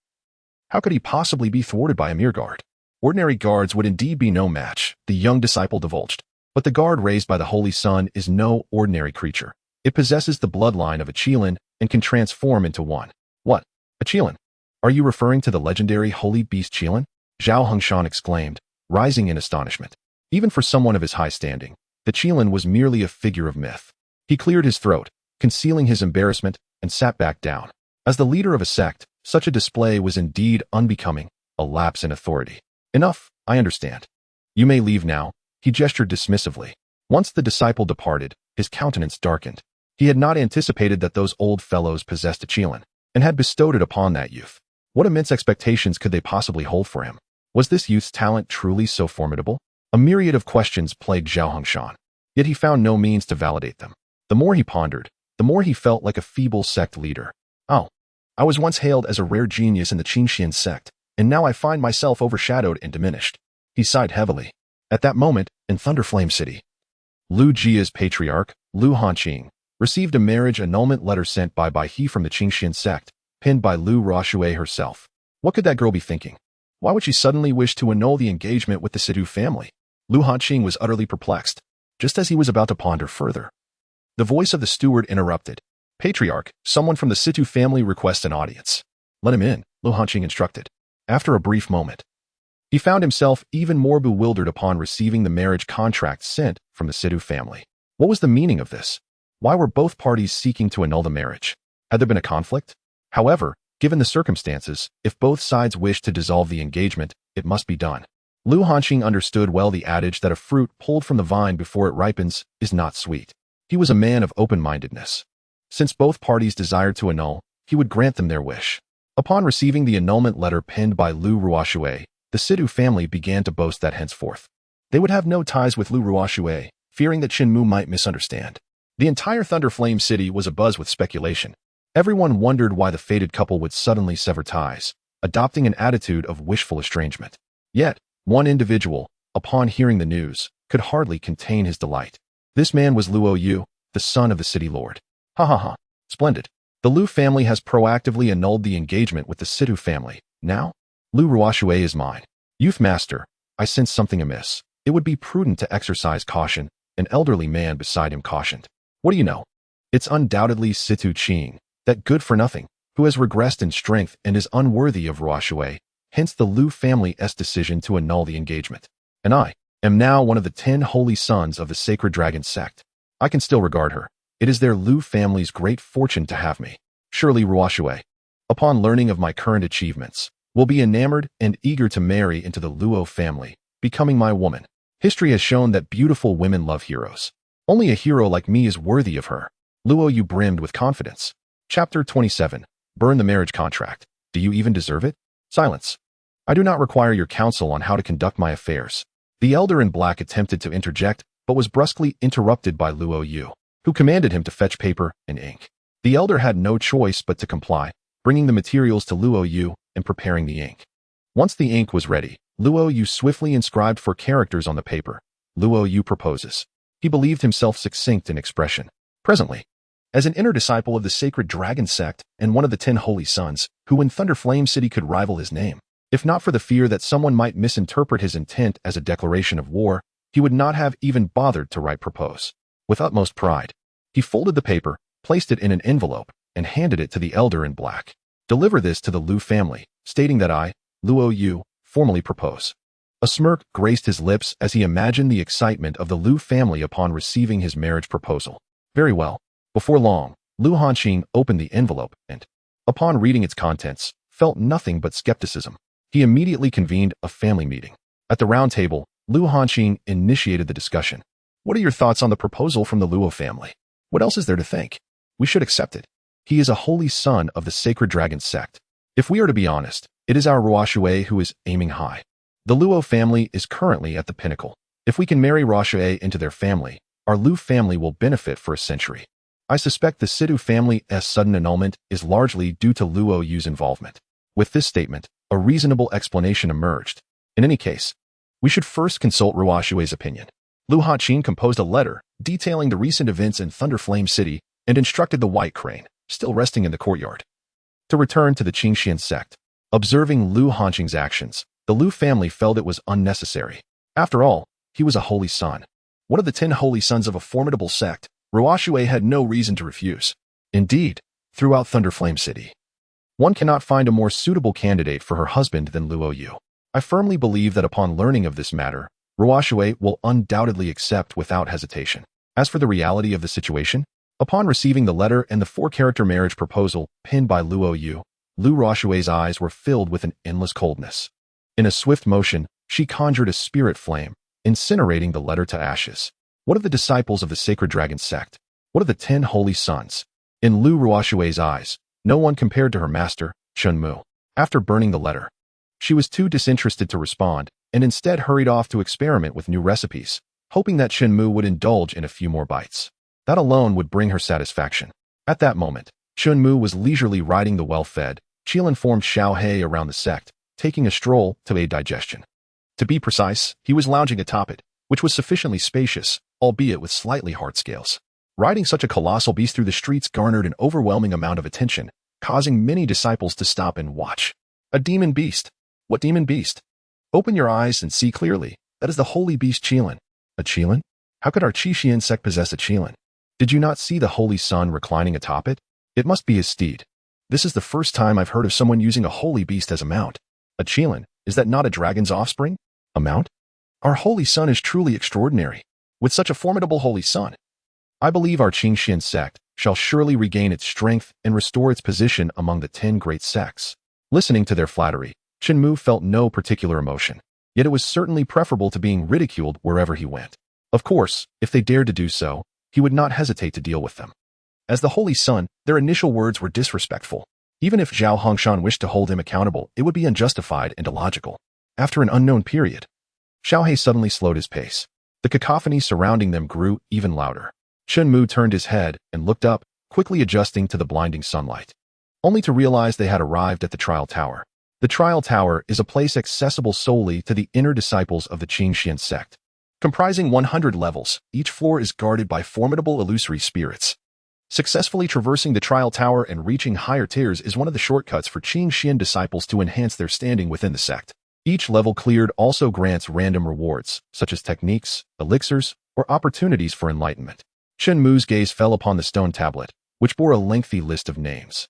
How could he possibly be thwarted by a mere guard? Ordinary guards would indeed be no match," the young disciple divulged. "But the guard raised by the holy sun is no ordinary creature. It possesses the bloodline of a Qilin and can transform into one." "What? A Qilin? Are you referring to the legendary holy beast Qilin?" Zhao Hongshan exclaimed, rising in astonishment. Even for someone of his high standing, the Qilin was merely a figure of myth. He cleared his throat, concealing his embarrassment, and sat back down. As the leader of a sect, such a display was indeed unbecoming, a lapse in authority. "Enough, I understand. You may leave now." He gestured dismissively. Once the disciple departed, his countenance darkened. He had not anticipated that those old fellows possessed a Qilin, and had bestowed it upon that youth. What immense expectations could they possibly hold for him? Was this youth's talent truly so formidable? A myriad of questions plagued Zhao Hongshan, yet he found no means to validate them. The more he pondered, the more he felt like a feeble sect leader. "Oh, I was once hailed as a rare genius in the Qingxian sect, and now I find myself overshadowed and diminished." He sighed heavily. At that moment, in Thunderflame City, Lu Jia's patriarch, Lu Hanqing, received a marriage annulment letter sent by he from the Qingxian sect, penned by Lu Ruoxue herself. What could that girl be thinking? Why would she suddenly wish to annul the engagement with the Situ family? Lu Hanqing was utterly perplexed. Just as he was about to ponder further, the voice of the steward interrupted. "Patriarch, someone from the Situ family requests an audience." "Let him in," Lu Hanqing instructed. After a brief moment, he found himself even more bewildered upon receiving the marriage contract sent from the Situ family. What was the meaning of this? Why were both parties seeking to annul the marriage? Had there been a conflict? However, given the circumstances, if both sides wished to dissolve the engagement, it must be done. Lu Hanqing understood well the adage that a fruit pulled from the vine before it ripens is not sweet. He was a man of open-mindedness. Since both parties desired to annul, he would grant them their wish. Upon receiving the annulment letter penned by Lu Ruoxue, the Situ family began to boast that henceforth they would have no ties with Lu Ruoxue, fearing that Chen Mu might misunderstand. The entire Thunderflame City was abuzz with speculation. Everyone wondered why the fated couple would suddenly sever ties, adopting an attitude of wishful estrangement. Yet, one individual, upon hearing the news, could hardly contain his delight. This man was Luo Yu, the son of the city lord. "Ha ha ha. Splendid. The Lu family has proactively annulled the engagement with the Situ family. Now, Lu Ruoxue is mine. Youth master, I sense something amiss. It would be prudent to exercise caution," an elderly man beside him cautioned. "What do you know? It's undoubtedly Situ Qing, that good-for-nothing, who has regressed in strength and is unworthy of Ruoxue, hence the Lu family's decision to annul the engagement. And I am now one of the 10 holy sons of the Sacred Dragon sect. I can still regard her. It is their Lu family's great fortune to have me. Surely Ruoxue, upon learning of my current achievements, will be enamored and eager to marry into the Luo family, becoming my woman." History has shown that beautiful women love heroes. Only a hero like me is worthy of her. Luo Yu brimmed with confidence. Chapter 27. Burn the marriage contract. Do you even deserve it? Silence. I do not require your counsel on how to conduct my affairs. The elder in black attempted to interject, but was brusquely interrupted by Luo Yu, who commanded him to fetch paper and ink. The elder had no choice but to comply, bringing the materials to Luo Yu and preparing the ink. Once the ink was ready, Luo Yu swiftly inscribed 4 characters on the paper. Luo Yu proposes. He believed himself succinct in expression. Presently, as an inner disciple of the sacred dragon sect and one of the 10 holy sons, who in Thunderflame City could rival his name, if not for the fear that someone might misinterpret his intent as a declaration of war, he would not have even bothered to write propose. With utmost pride, he folded the paper, placed it in an envelope, and handed it to the elder in black. Deliver this to the Lu family, stating that I, Luo Yu, formally propose. A smirk graced his lips as he imagined the excitement of the Lu family upon receiving his marriage proposal. Very well. Before long, Lu Hanqing opened the envelope and, upon reading its contents, felt nothing but skepticism. He immediately convened a family meeting. At the round table, Lu Hanqing initiated the discussion. What are your thoughts on the proposal from the Luo family? What else is there to think? We should accept it. He is a holy son of the sacred dragon sect. If we are to be honest, it is our Ruoshui who is aiming high. The Luo family is currently at the pinnacle. If we can marry Ruoshui into their family, our Lu family will benefit for a century. I suspect the Sidu family's sudden annulment is largely due to Luo Yu's involvement. With this statement, a reasonable explanation emerged. In any case, we should first consult Ruoshui's opinion. Lu Hanqing composed a letter detailing the recent events in Thunderflame City and instructed the White Crane, still resting in the courtyard, to return to the Qingxian sect. Observing Lu Hanqing's actions, the Lu family felt it was unnecessary. After all, he was a holy son. One of the 10 holy sons of a formidable sect, Ruoshui had no reason to refuse. Indeed, throughout Thunderflame City, one cannot find a more suitable candidate for her husband than Luo Yu. I firmly believe that upon learning of this matter, Ruoshui will undoubtedly accept without hesitation. As for the reality of the situation, upon receiving the letter and the 4-character marriage proposal pinned by Luo Yu, Lu Ruoshui's eyes were filled with an endless coldness. In a swift motion, she conjured a spirit flame, incinerating the letter to ashes. What of the disciples of the sacred dragon sect? What of the 10 holy sons? In Lu Ruoshui's eyes, no one compared to her master, Chen Mu. After burning the letter, she was too disinterested to respond, and instead hurried off to experiment with new recipes, hoping that Chen Mu would indulge in a few more bites. That alone would bring her satisfaction. At that moment, Chen Mu was leisurely riding the well-fed, Qi-informed Xiao He around the sect, taking a stroll to aid digestion. To be precise, he was lounging atop it, which was sufficiently spacious, albeit with slightly hard scales. Riding such a colossal beast through the streets garnered an overwhelming amount of attention, causing many disciples to stop and watch. A demon beast. What demon beast? Open your eyes and see clearly. That is the holy beast Qilin. A Qilin? How could our Qixin sect possess a Qilin? Did you not see the holy sun reclining atop it? It must be his steed. This is the first time I've heard of someone using a holy beast as a mount. A Qilin, is that not a dragon's offspring? A mount? Our holy sun is truly extraordinary. With such a formidable holy sun, I believe our Qingxian sect shall surely regain its strength and restore its position among the 10 great sects. Listening to their flattery, Chen Mu felt no particular emotion. Yet it was certainly preferable to being ridiculed wherever he went. Of course, if they dared to do so, he would not hesitate to deal with them. As the holy son, their initial words were disrespectful. Even if Zhao Hongshan wished to hold him accountable, it would be unjustified and illogical. After an unknown period, Xiao He suddenly slowed his pace. The cacophony surrounding them grew even louder. Chen Mu turned his head and looked up, quickly adjusting to the blinding sunlight, only to realize they had arrived at the Trial Tower. The Trial Tower is a place accessible solely to the inner disciples of the Qingxian sect. Comprising 100 levels, each floor is guarded by formidable illusory spirits. Successfully traversing the Trial Tower and reaching higher tiers is one of the shortcuts for Qingxian disciples to enhance their standing within the sect. Each level cleared also grants random rewards, such as techniques, elixirs, or opportunities for enlightenment. Chen Mu's gaze fell upon the stone tablet, which bore a lengthy list of names.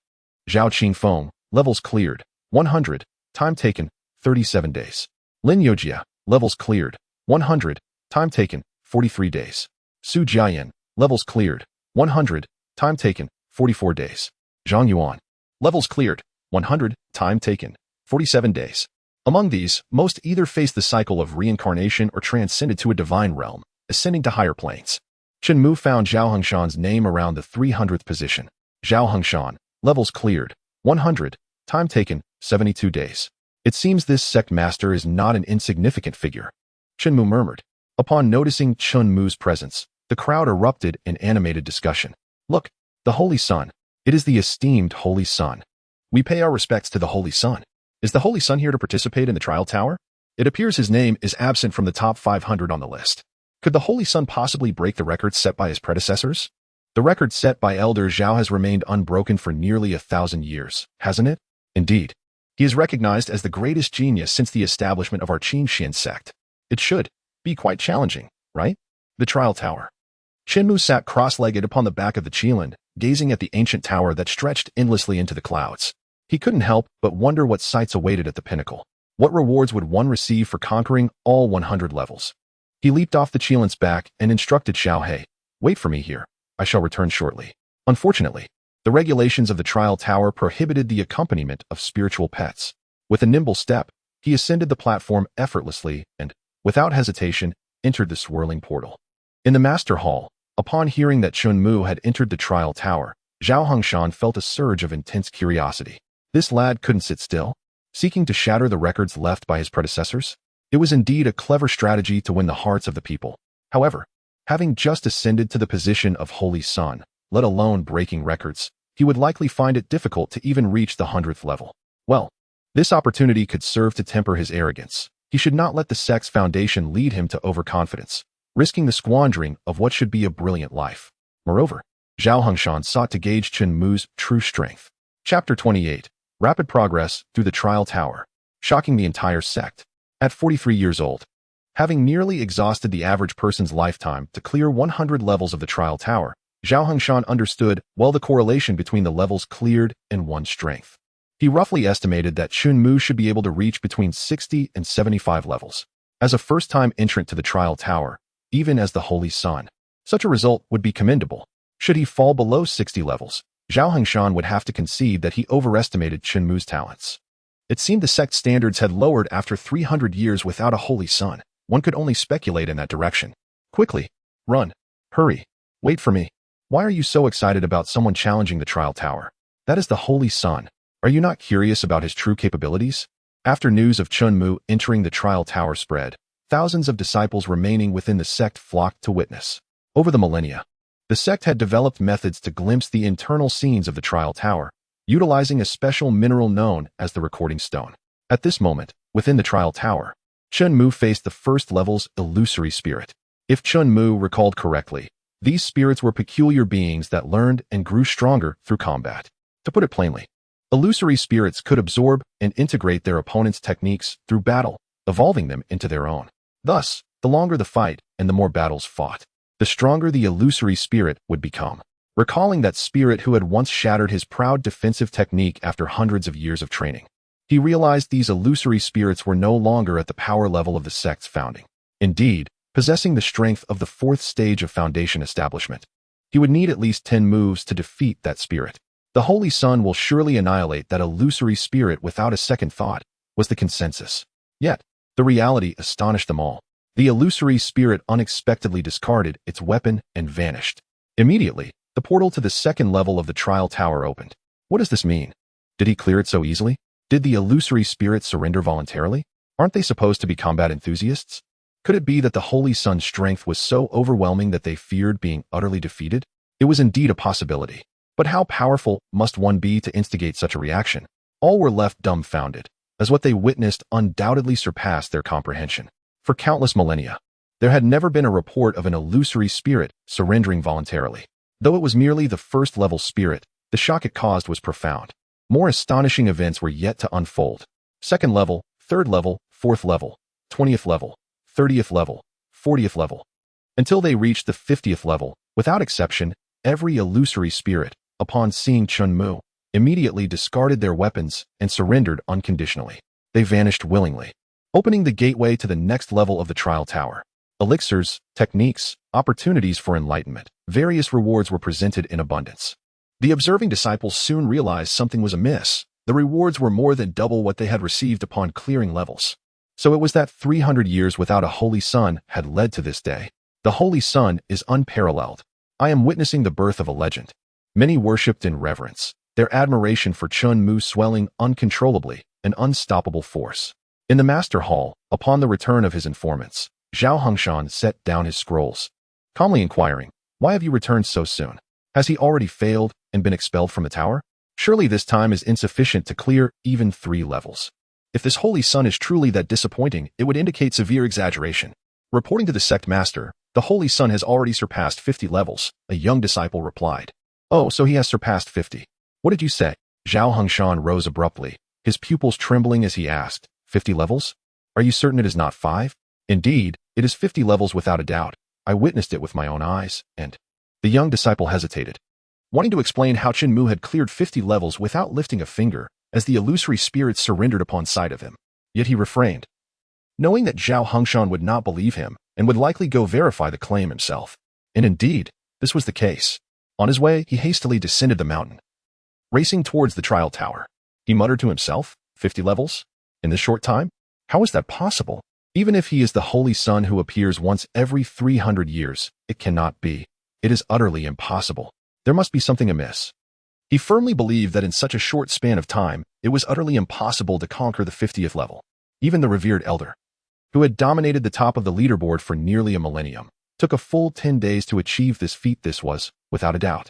Zhao Qingfeng, levels cleared, 100, time taken, 37 days. Lin Yojia, levels cleared, 100, time taken, 43 days. Su Jiayan, levels cleared, 100, time taken, 44 days. Zhang Yuan, levels cleared, 100, time taken, 47 days. Among these, most either faced the cycle of reincarnation or transcended to a divine realm, ascending to higher planes. Chen Mu found Zhao Hengshan's name around the 300th position. Zhao Hengshan, levels cleared, 100, time taken, 72 days. It seems this sect master is not an insignificant figure. Chen Mu murmured. Upon noticing Chen Mu's presence, the crowd erupted in animated discussion. Look, the Holy Sun. It is the esteemed Holy Sun. We pay our respects to the Holy Sun. Is the Holy Sun here to participate in the trial tower? It appears his name is absent from the top 500 on the list. Could the Holy Sun possibly break the record set by his predecessors? The record set by Elder Zhao has remained unbroken for nearly 1,000 years, hasn't it? Indeed. He is recognized as the greatest genius since the establishment of our Qin sect. It should be quite challenging, right? The trial tower. Chen Mu sat cross-legged upon the back of the Qilin, gazing at the ancient tower that stretched endlessly into the clouds. He couldn't help but wonder what sights awaited at the pinnacle. What rewards would one receive for conquering all 100 levels? He leaped off the Qilin's back and instructed Xiao He, "Wait for me here. I shall return shortly." Unfortunately, the regulations of the trial tower prohibited the accompaniment of spiritual pets. With a nimble step, he ascended the platform effortlessly and, without hesitation, entered the swirling portal. In the master hall, upon hearing that Chen Mu had entered the trial tower, Zhao Hengshan felt a surge of intense curiosity. This lad couldn't sit still, seeking to shatter the records left by his predecessors. It was indeed a clever strategy to win the hearts of the people. However, having just ascended to the position of Holy Sun, let alone breaking records, he would likely find it difficult to even reach the 100th level. Well, this opportunity could serve to temper his arrogance. He should not let the sect's foundation lead him to overconfidence, risking the squandering of what should be a brilliant life. Moreover, Zhao Hengshan sought to gauge Chen Mu's true strength. Chapter 28. Rapid progress through the trial tower, shocking the entire sect. At 43 years old, having nearly exhausted the average person's lifetime to clear 100 levels of the trial tower, Zhao Hengshan understood well the correlation between the levels cleared and one's strength. He roughly estimated that Chen Mu should be able to reach between 60 and 75 levels. As a first-time entrant to the trial tower, even as the Holy Sun, such a result would be commendable. Should he fall below 60 levels, Zhao Hengshan would have to concede that he overestimated Chen Mu's talents. It seemed the sect's standards had lowered after 300 years without a Holy Sun. One could only speculate in that direction. Quickly. Run. Hurry. Wait for me. Why are you so excited about someone challenging the trial tower? That is the Holy Sun. Are you not curious about his true capabilities? After news of Chen Mu entering the trial tower spread, thousands of disciples remaining within the sect flocked to witness. Over the millennia, the sect had developed methods to glimpse the internal scenes of the trial tower, utilizing a special mineral known as the recording stone. At this moment, within the trial tower, Chen Mu faced the first level's illusory spirit. If Chen Mu recalled correctly, these spirits were peculiar beings that learned and grew stronger through combat. To put it plainly, illusory spirits could absorb and integrate their opponent's techniques through battle, evolving them into their own. Thus, the longer the fight and the more battles fought, the stronger the illusory spirit would become. Recalling that spirit who had once shattered his proud defensive technique after hundreds of years of training, he realized these illusory spirits were no longer at the power level of the sect's founding. Indeed, possessing the strength of the fourth stage of foundation establishment, he would need at least 10 moves to defeat that spirit. The Holy Sun will surely annihilate that illusory spirit without a second thought, was the consensus. Yet, the reality astonished them all. The illusory spirit unexpectedly discarded its weapon and vanished. Immediately, the portal to the second level of the trial tower opened. What does this mean? Did he clear it so easily? Did the illusory spirit surrender voluntarily? Aren't they supposed to be combat enthusiasts? Could it be that the Holy Sun's strength was so overwhelming that they feared being utterly defeated? It was indeed a possibility. But how powerful must one be to instigate such a reaction? All were left dumbfounded, as what they witnessed undoubtedly surpassed their comprehension. For countless millennia, there had never been a report of an illusory spirit surrendering voluntarily. Though it was merely the first-level spirit, the shock it caused was profound. More astonishing events were yet to unfold. Second level, third level, fourth level, 20th level, 30th level, 40th level. Until they reached the 50th level, without exception, every illusory spirit, upon seeing Chen Mu, immediately discarded their weapons and surrendered unconditionally. They vanished willingly, opening the gateway to the next level of the trial tower. Elixirs, techniques, opportunities for enlightenment, various rewards were presented in abundance. The observing disciples soon realized something was amiss. The rewards were more than double what they had received upon clearing levels. So it was that 300 years without a holy sun had led to this day. The holy sun is unparalleled. I am witnessing the birth of a legend. Many worshipped in reverence, their admiration for Chen Mu swelling uncontrollably, an unstoppable force. In the master hall, upon the return of his informants, Zhao Hongshan set down his scrolls, calmly inquiring, "Why have you returned so soon? Has he already failed and been expelled from the tower? Surely this time is insufficient to clear even 3 levels. If this holy sun is truly that disappointing, it would indicate severe exaggeration." Reporting to the sect master, "The holy sun has already surpassed 50 levels, a young disciple replied. "Oh, so he has surpassed 50. What did you say?" Zhao Hongshan rose abruptly, his pupils trembling as he asked, 50 levels? Are you certain it is not 5? Indeed, it is 50 levels without a doubt. I witnessed it with my own eyes, and... The young disciple hesitated, wanting to explain how Chen Mu had cleared 50 levels without lifting a finger, as the illusory spirits surrendered upon sight of him. Yet he refrained, knowing that Zhao Hongshan would not believe him and would likely go verify the claim himself. And indeed, this was the case. On his way, he hastily descended the mountain, racing towards the trial tower. He muttered to himself, 50 levels? In this short time? How is that possible? Even if he is the holy sun who appears once every 300 years, it cannot be. It is utterly impossible. There must be something amiss. He firmly believed that in such a short span of time, it was utterly impossible to conquer the 50th level. Even the revered elder, who had dominated the top of the leaderboard for nearly a millennium, took a full 10 days to achieve this feat. This was, without a doubt,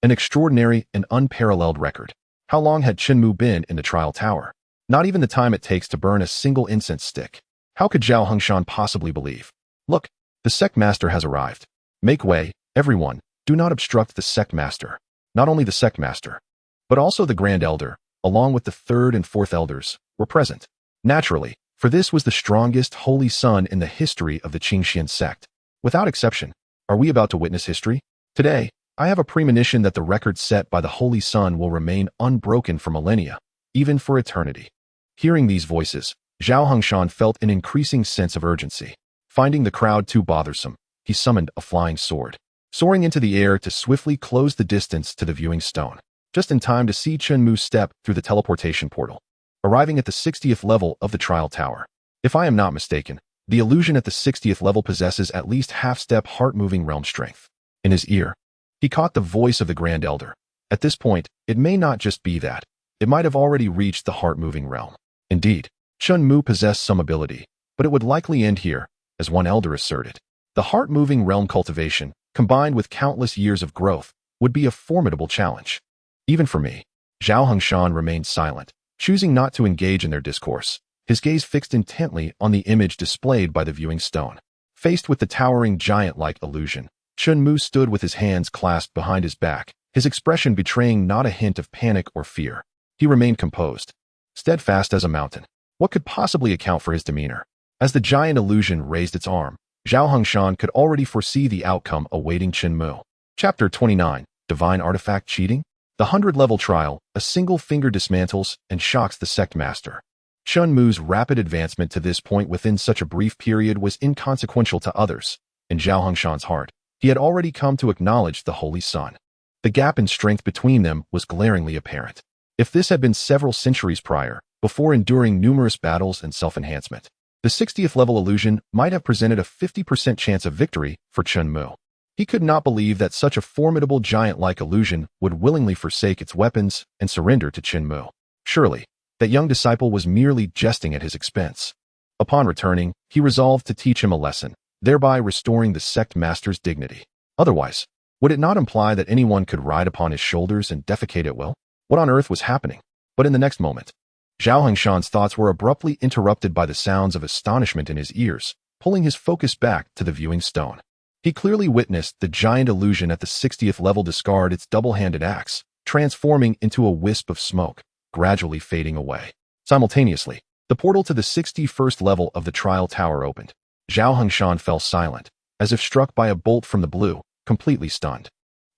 an extraordinary and unparalleled record. How long had Chen Mu been in the trial tower? Not even the time it takes to burn a single incense stick. How could Zhao Hongshan possibly believe? Look, the sect master has arrived. Make way, everyone. Do not obstruct the sect master. Not only the sect master, but also the grand elder, along with the 3rd and 4th elders, were present. Naturally, for this was the strongest holy sun in the history of the Qingxian sect. Without exception, are we about to witness history? Today, I have a premonition that the record set by the holy sun will remain unbroken for millennia, even for eternity. Hearing these voices, Zhao Hongshan felt an increasing sense of urgency. Finding the crowd too bothersome, he summoned a flying sword, soaring into the air to swiftly close the distance to the viewing stone, just in time to see Chen Mu step through the teleportation portal, arriving at the 60th level of the trial tower. If I am not mistaken, the illusion at the 60th level possesses at least half-step heart-moving realm strength. In his ear, he caught the voice of the Grand Elder. At this point, it may not just be that. It might have already reached the heart-moving realm. Indeed, Chen Mu possessed some ability, but it would likely end here, as one elder asserted. The heart-moving realm cultivation, combined with countless years of growth, would be a formidable challenge. Even for me. Zhao Hongshan remained silent, choosing not to engage in their discourse, his gaze fixed intently on the image displayed by the viewing stone. Faced with the towering giant-like illusion, Chen Mu stood with his hands clasped behind his back, his expression betraying not a hint of panic or fear. He remained composed, steadfast as a mountain. What could possibly account for his demeanor? As the giant illusion raised its arm, Zhao Hongshan could already foresee the outcome awaiting Chen Mu. Chapter 29, Divine Artifact Cheating? The 100-level trial, a single finger dismantles and shocks the sect master. Chen Mu's rapid advancement to this point within such a brief period was inconsequential to others. In Zhao Hongshan's heart, he had already come to acknowledge the holy sun. The gap in strength between them was glaringly apparent. If this had been several centuries prior, before enduring numerous battles and self-enhancement, the 60th level illusion might have presented a 50% chance of victory for Chen Mu. He could not believe that such a formidable giant-like illusion would willingly forsake its weapons and surrender to Chen Mu. Surely, that young disciple was merely jesting at his expense. Upon returning, he resolved to teach him a lesson, thereby restoring the sect master's dignity. Otherwise, would it not imply that anyone could ride upon his shoulders and defecate at will? What on earth was happening? But in the next moment, Zhao Hongshan's thoughts were abruptly interrupted by the sounds of astonishment in his ears, pulling his focus back to the viewing stone. He clearly witnessed the giant illusion at the 60th level discard its double-handed axe, transforming into a wisp of smoke, gradually fading away. Simultaneously, the portal to the 61st level of the trial tower opened. Zhao Hongshan fell silent, as if struck by a bolt from the blue, completely stunned.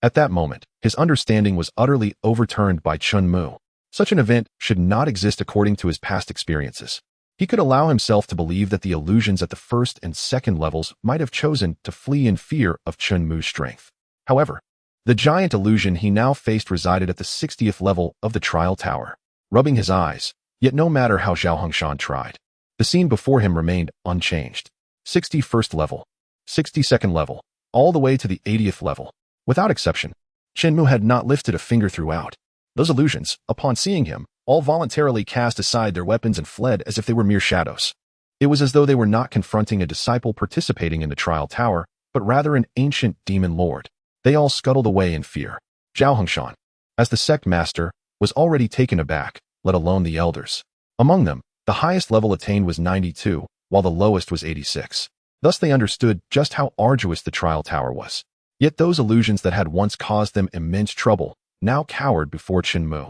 At that moment, his understanding was utterly overturned by Chen Mu. Such an event should not exist according to his past experiences. He could allow himself to believe that the illusions at the 1st and 2nd levels might have chosen to flee in fear of Chen Mu's strength. However, the giant illusion he now faced resided at the 60th level of the trial tower. rubbing his eyes, yet no matter how Zhao Hongshan tried, the scene before him remained unchanged. 61st level, 62nd level, all the way to the 80th level. Without exception, Chen Mu had not lifted a finger throughout. Those illusions, upon seeing him, all voluntarily cast aside their weapons and fled as if they were mere shadows. It was as though they were not confronting a disciple participating in the trial tower, but rather an ancient demon lord. They all scuttled away in fear. Zhao Hongshan, as the sect master, was already taken aback, let alone the elders. Among them, the highest level attained was 92, while the lowest was 86. Thus they understood just how arduous the trial tower was. Yet those illusions that had once caused them immense trouble now cowered before Chen Mu.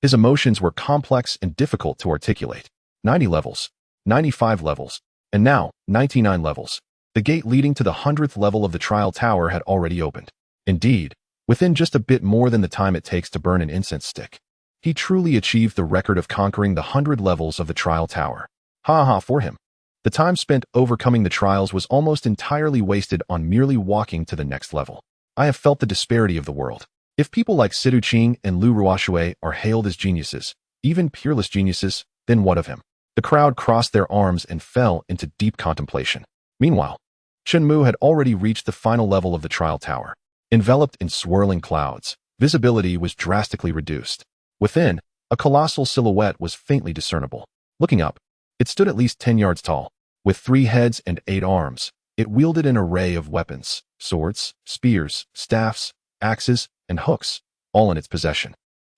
His emotions were complex and difficult to articulate. 90 levels, 95 levels, and now 99 levels. The gate leading to the 100th level of the trial tower had already opened. Indeed, within just a bit more than the time it takes to burn an incense stick, he truly achieved the record of conquering the 100 levels of the trial tower. Ha ha for him. The time spent overcoming the trials was almost entirely wasted on merely walking to the next level. I have felt the disparity of the world. If people like Sidu Qing and Lu Ruoshui are hailed as geniuses, even peerless geniuses, then what of him? The crowd crossed their arms and fell into deep contemplation. Meanwhile, Chen Mu had already reached the final level of the trial tower. Enveloped in swirling clouds, visibility was drastically reduced. Within, a colossal silhouette was faintly discernible. Looking up, it stood at least 10 yards tall. With 3 heads and 8 arms, it wielded an array of weapons, swords, spears, staffs, axes, and hooks, all in its possession.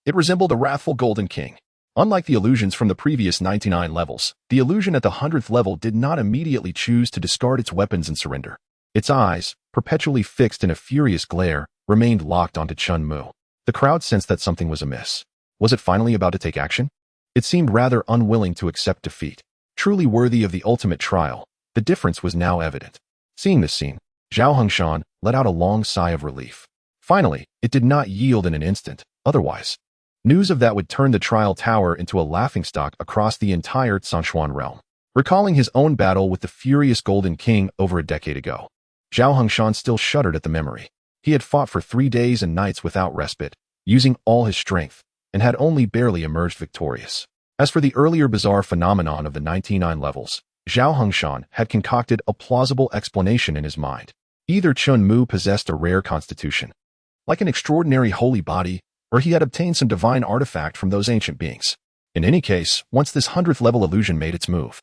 It resembled a wrathful golden king. Unlike the illusions from the previous 99 levels, the illusion at the 100th level did not immediately choose to discard its weapons and surrender. Its eyes, perpetually fixed in a furious glare, remained locked onto Chen Mu. The crowd sensed that something was amiss. Was it finally about to take action? It seemed rather unwilling to accept defeat. Truly worthy of the ultimate trial, the difference was now evident. Seeing this scene, Zhao Hongshan let out a long sigh of relief. Finally, it did not yield in an instant. Otherwise, news of that would turn the trial tower into a laughingstock across the entire Canshuan realm. Recalling his own battle with the furious Golden King over a decade ago, Zhao Hongshan still shuddered at the memory. He had fought for 3 days and nights without respite, using all his strength, and had only barely emerged victorious. As for the earlier bizarre phenomenon of the 99 levels, Zhao Hongshan had concocted a plausible explanation in his mind. Either Chen Mu possessed a rare constitution, like an extraordinary holy body, or he had obtained some divine artifact from those ancient beings. In any case, once this 100th level illusion made its move,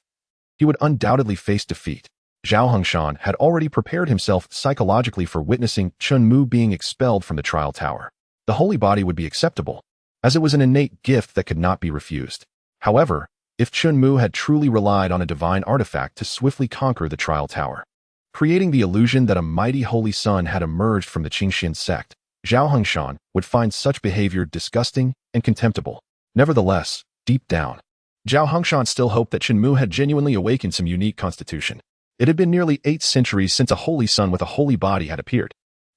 he would undoubtedly face defeat. Zhao Hongshan had already prepared himself psychologically for witnessing Chen Mu being expelled from the trial tower. The holy body would be acceptable, as it was an innate gift that could not be refused. However, if Chen Mu had truly relied on a divine artifact to swiftly conquer the trial tower, creating the illusion that a mighty holy sun had emerged from the Qingxian sect, Zhao Hongshan would find such behavior disgusting and contemptible. Nevertheless, deep down, Zhao Hongshan still hoped that Chen Mu had genuinely awakened some unique constitution. It had been nearly 8 centuries since a holy sun with a holy body had appeared.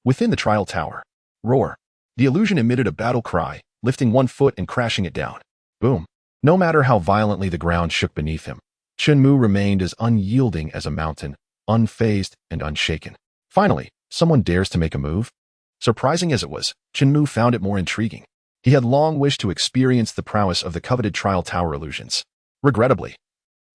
Within the trial tower, roar. The illusion emitted a battle cry, lifting one foot and crashing it down. Boom. No matter how violently the ground shook beneath him, Chen Mu remained as unyielding as a mountain, unfazed and unshaken. Finally, someone dares to make a move? Surprising as it was, Chen Mu found it more intriguing. He had long wished to experience the prowess of the coveted trial tower illusions. Regrettably,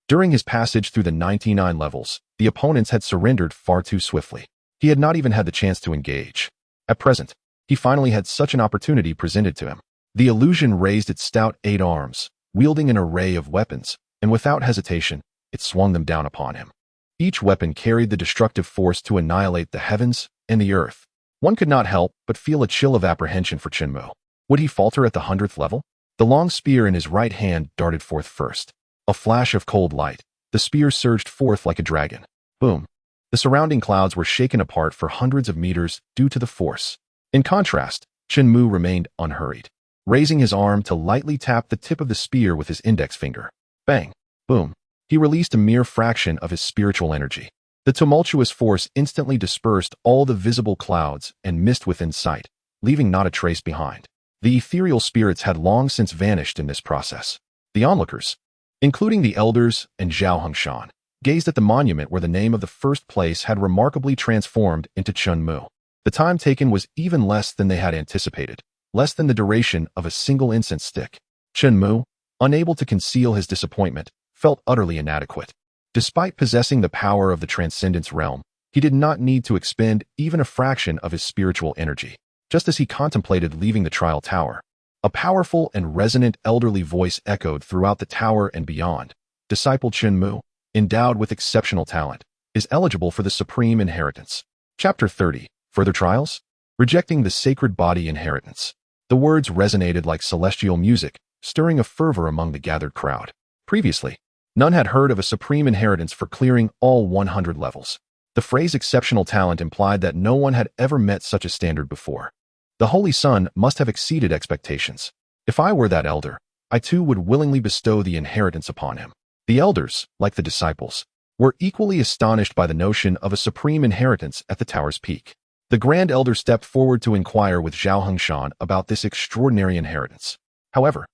during his passage through the 99 levels, the opponents had surrendered far too swiftly. He had not even had the chance to engage. At present, he finally had such an opportunity presented to him. The illusion raised its stout 8 arms, wielding an array of weapons, and without hesitation, it swung them down upon him. Each weapon carried the destructive force to annihilate the heavens and the earth. One could not help but feel a chill of apprehension for Chen Mu. Would he falter at the 100th level? The long spear in his right hand darted forth first. A flash of cold light, the spear surged forth like a dragon. Boom. The surrounding clouds were shaken apart for hundreds of meters due to the force. In contrast, Chen Mu remained unhurried, raising his arm to lightly tap the tip of the spear with his index finger. Bang! Boom! He released a mere fraction of his spiritual energy. The tumultuous force instantly dispersed all the visible clouds and mist within sight, leaving not a trace behind. The ethereal spirits had long since vanished in this process. The onlookers, including the elders and Zhao Hongshan, gazed at the monument where the name of the first place had remarkably transformed into Chen Mu. The time taken was even less than they had anticipated, less than the duration of a single incense stick. Chen Mu, unable to conceal his disappointment, felt utterly inadequate. Despite possessing the power of the Transcendence realm, he did not need to expend even a fraction of his spiritual energy. Just as he contemplated leaving the trial tower, a powerful and resonant elderly voice echoed throughout the tower and beyond. Disciple Chen Mu, endowed with exceptional talent, is eligible for the supreme inheritance. Chapter 30. Further trials? Rejecting the sacred body inheritance. The words resonated like celestial music, stirring a fervor among the gathered crowd. Previously, none had heard of a supreme inheritance for clearing all 100 levels. The phrase exceptional talent implied that no one had ever met such a standard before. The Holy Son must have exceeded expectations. If I were that elder, I too would willingly bestow the inheritance upon him. The elders, like the disciples, were equally astonished by the notion of a supreme inheritance at the tower's peak. The Grand Elder stepped forward to inquire with Zhao Hengshan about this extraordinary inheritance. However,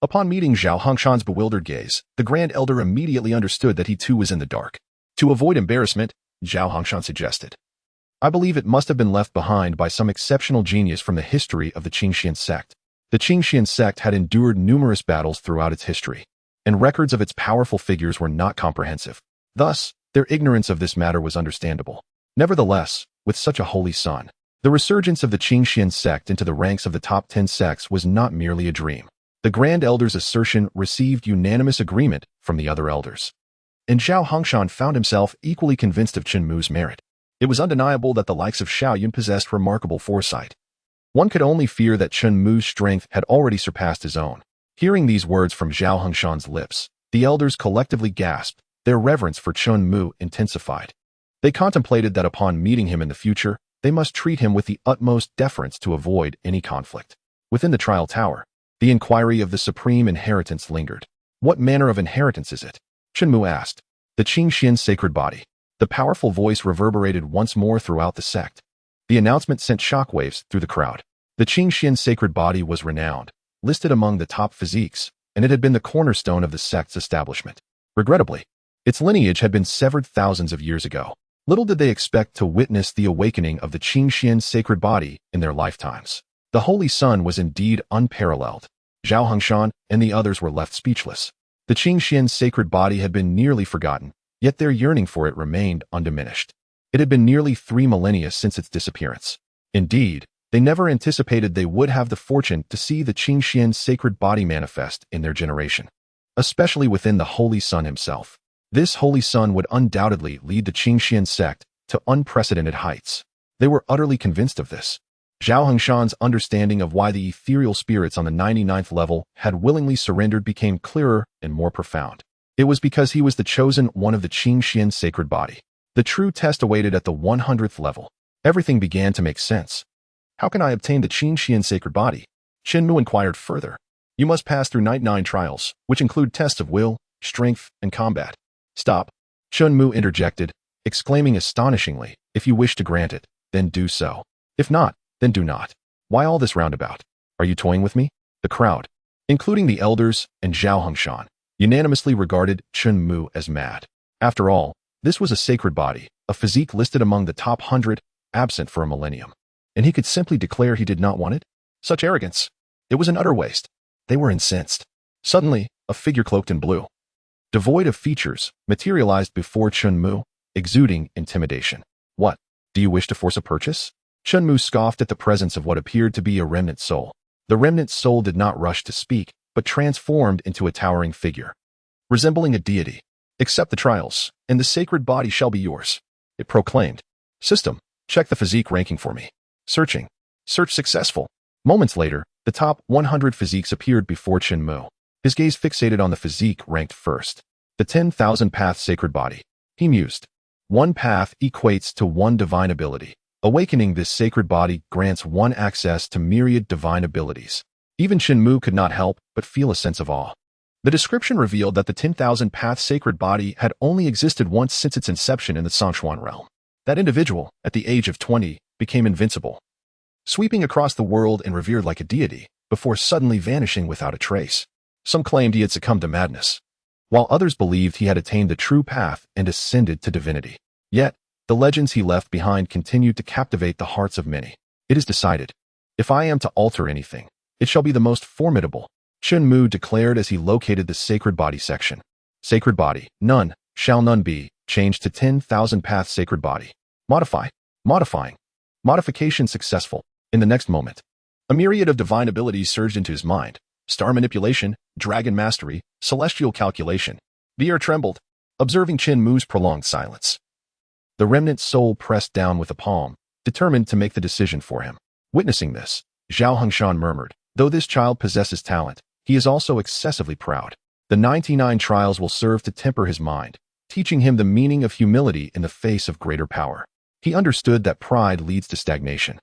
upon meeting Zhao Hengshan's bewildered gaze, the Grand Elder immediately understood that he too was in the dark. To avoid embarrassment, Zhao Hengshan suggested, "I believe it must have been left behind by some exceptional genius from the history of the Qingxian sect." The Qingxian sect had endured numerous battles throughout its history, and records of its powerful figures were not comprehensive. Thus, their ignorance of this matter was understandable. Nevertheless, with such a holy son, the resurgence of the Qingxian sect into the ranks of the top 10 sects was not merely a dream. The Grand Elder's assertion received unanimous agreement from the other elders, and Zhao Hengshan found himself equally convinced of Chen Mu's merit. It was undeniable that the likes of Xiaoyun possessed remarkable foresight. One could only fear that Chen Mu's strength had already surpassed his own. Hearing these words from Zhao Hengshan's lips, the elders collectively gasped. Their reverence for Chen Mu intensified. They contemplated that upon meeting him in the future, they must treat him with the utmost deference to avoid any conflict. Within the trial tower, the inquiry of the supreme inheritance lingered. What manner of inheritance is it? Chen Mu asked. The Qingxian sacred body. The powerful voice reverberated once more throughout the sect. The announcement sent shockwaves through the crowd. The Qingxian sacred body was renowned, listed among the top physiques, and it had been the cornerstone of the sect's establishment. Regrettably, its lineage had been severed thousands of years ago. Little did they expect to witness the awakening of the Qingxian sacred body in their lifetimes. The Holy Son was indeed unparalleled. Zhao Hengshan and the others were left speechless. The Qingxian sacred body had been nearly forgotten, yet their yearning for it remained undiminished. It had been nearly 3 millennia since its disappearance. Indeed, they never anticipated they would have the fortune to see the Qingxian sacred body manifest in their generation, especially within the Holy Son himself. This Holy Son would undoubtedly lead the Qingxian sect to unprecedented heights. They were utterly convinced of this. Zhao Hengshan's understanding of why the ethereal spirits on the 99th level had willingly surrendered became clearer and more profound. It was because he was the chosen one of the Qingxian sacred body. The true test awaited at the 100th level. Everything began to make sense. How can I obtain the Qingxian sacred body? Chen Mu inquired further. You must pass through 99 trials, which include tests of will, strength, and combat. Stop, Chen Mu interjected, exclaiming astonishingly, if you wish to grant it, then do so. If not, then do not. Why all this roundabout? Are you toying with me? The crowd, including the elders and Zhao Hengshan, unanimously regarded Chen Mu as mad. After all, this was a sacred body, a physique listed among the top 100, absent for a millennium. And he could simply declare he did not want it? Such arrogance. It was an utter waste. They were incensed. Suddenly, a figure cloaked in blue, devoid of features, materialized before Chen Mu, exuding intimidation. What? Do you wish to force a purchase? Chen Mu scoffed at the presence of what appeared to be a remnant soul. The remnant soul did not rush to speak, but transformed into a towering figure, resembling a deity. Accept the trials, and the sacred body shall be yours, it proclaimed. System, check the physique ranking for me. Searching. Search successful. Moments later, the top 100 physiques appeared before Chen Mu. His gaze fixated on the physique ranked first. The 10,000 path sacred body. He mused. 1 path equates to 1 divine ability. Awakening this sacred body grants 1 access to myriad divine abilities. Even Chen Mu could not help but feel a sense of awe. The description revealed that the 10,000 path sacred body had only existed once since its inception in the Songchuan realm. That individual, at the age of 20, became invincible, sweeping across the world and revered like a deity, before suddenly vanishing without a trace. Some claimed he had succumbed to madness, while others believed he had attained the true path and ascended to divinity. Yet, the legends he left behind continued to captivate the hearts of many. It is decided. If I am to alter anything, it shall be the most formidable, Chen Mu declared as he located the sacred body section. Sacred body, none, shall none be, changed to 10,000 path sacred body. Modify, modifying. Modification successful. In the next moment, a myriad of divine abilities surged into his mind. Star manipulation, dragon mastery, celestial calculation. The air trembled, observing Chen Mu's prolonged silence. The remnant soul pressed down with a palm, determined to make the decision for him. Witnessing this, Zhao Hongshan murmured, though this child possesses talent, he is also excessively proud. The 99 trials will serve to temper his mind, teaching him the meaning of humility in the face of greater power. He understood that pride leads to stagnation,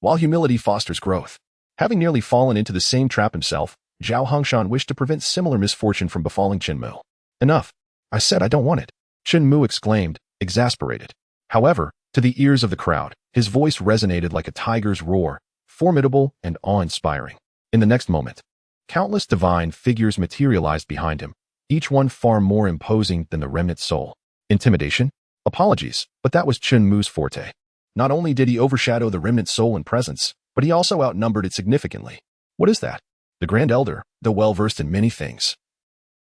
while humility fosters growth. Having nearly fallen into the same trap himself, Zhao Hongshan wished to prevent similar misfortune from befalling Chen Mu. Enough. I said I don't want it, Chen Mu exclaimed, exasperated. However, to the ears of the crowd, his voice resonated like a tiger's roar, formidable and awe-inspiring. In the next moment, countless divine figures materialized behind him, each one far more imposing than the remnant soul. Intimidation? Apologies, but that was Chen Mu's forte. Not only did he overshadow the remnant soul in presence, but he also outnumbered it significantly. What is that? The Grand Elder, though well-versed in many things,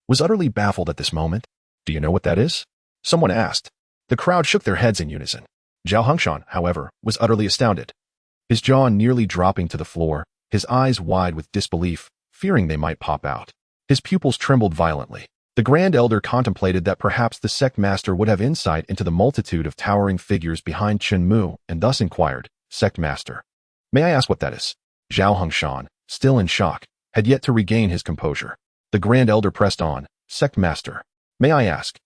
was utterly baffled at this moment. Do you know what that is? Someone asked. The crowd shook their heads in unison. Zhao Hongshan, however, was utterly astounded, his jaw nearly dropping to the floor, his eyes wide with disbelief, fearing they might pop out. His pupils trembled violently. The Grand Elder contemplated that perhaps the sect master would have insight into the multitude of towering figures behind Chen Mu, and thus inquired, Sect Master, may I ask what that is? Zhao Hongshan, still in shock, had yet to regain his composure. The Grand Elder pressed on, Sect Master, may I ask?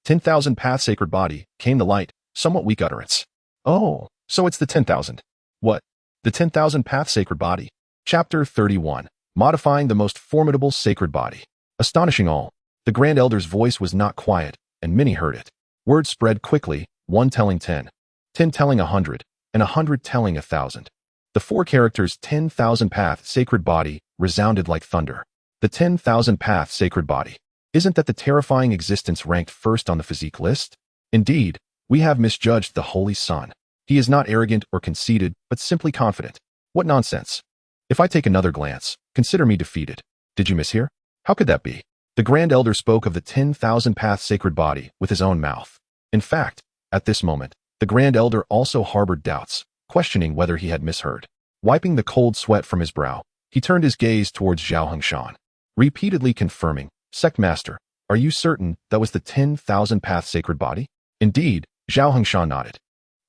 10,000 path sacred body, came the light, somewhat weak utterance. Oh, so it's the 10,000. What? The 10,000 path sacred body. Chapter 31. Modifying the most formidable sacred body. Astonishing all, the Grand Elder's voice was not quiet, and many heard it. Word spread quickly, one telling 10, 10 telling 100, and 100 telling 1,000. The four characters 10,000 path sacred body resounded like thunder. The 10,000 path sacred body. Isn't that the terrifying existence ranked first on the physique list? Indeed, we have misjudged the Holy Son. He is not arrogant or conceited, but simply confident. What nonsense. If I take another glance, consider me defeated. Did you mishear? How could that be? The Grand Elder spoke of the 10,000 path sacred body with his own mouth. In fact, at this moment, the Grand Elder also harbored doubts, questioning whether he had misheard. Wiping the cold sweat from his brow, he turned his gaze towards Zhao Hongshan, repeatedly confirming, Sect Master, are you certain that was the 10,000 path sacred body? Indeed, Zhao Hongshan nodded.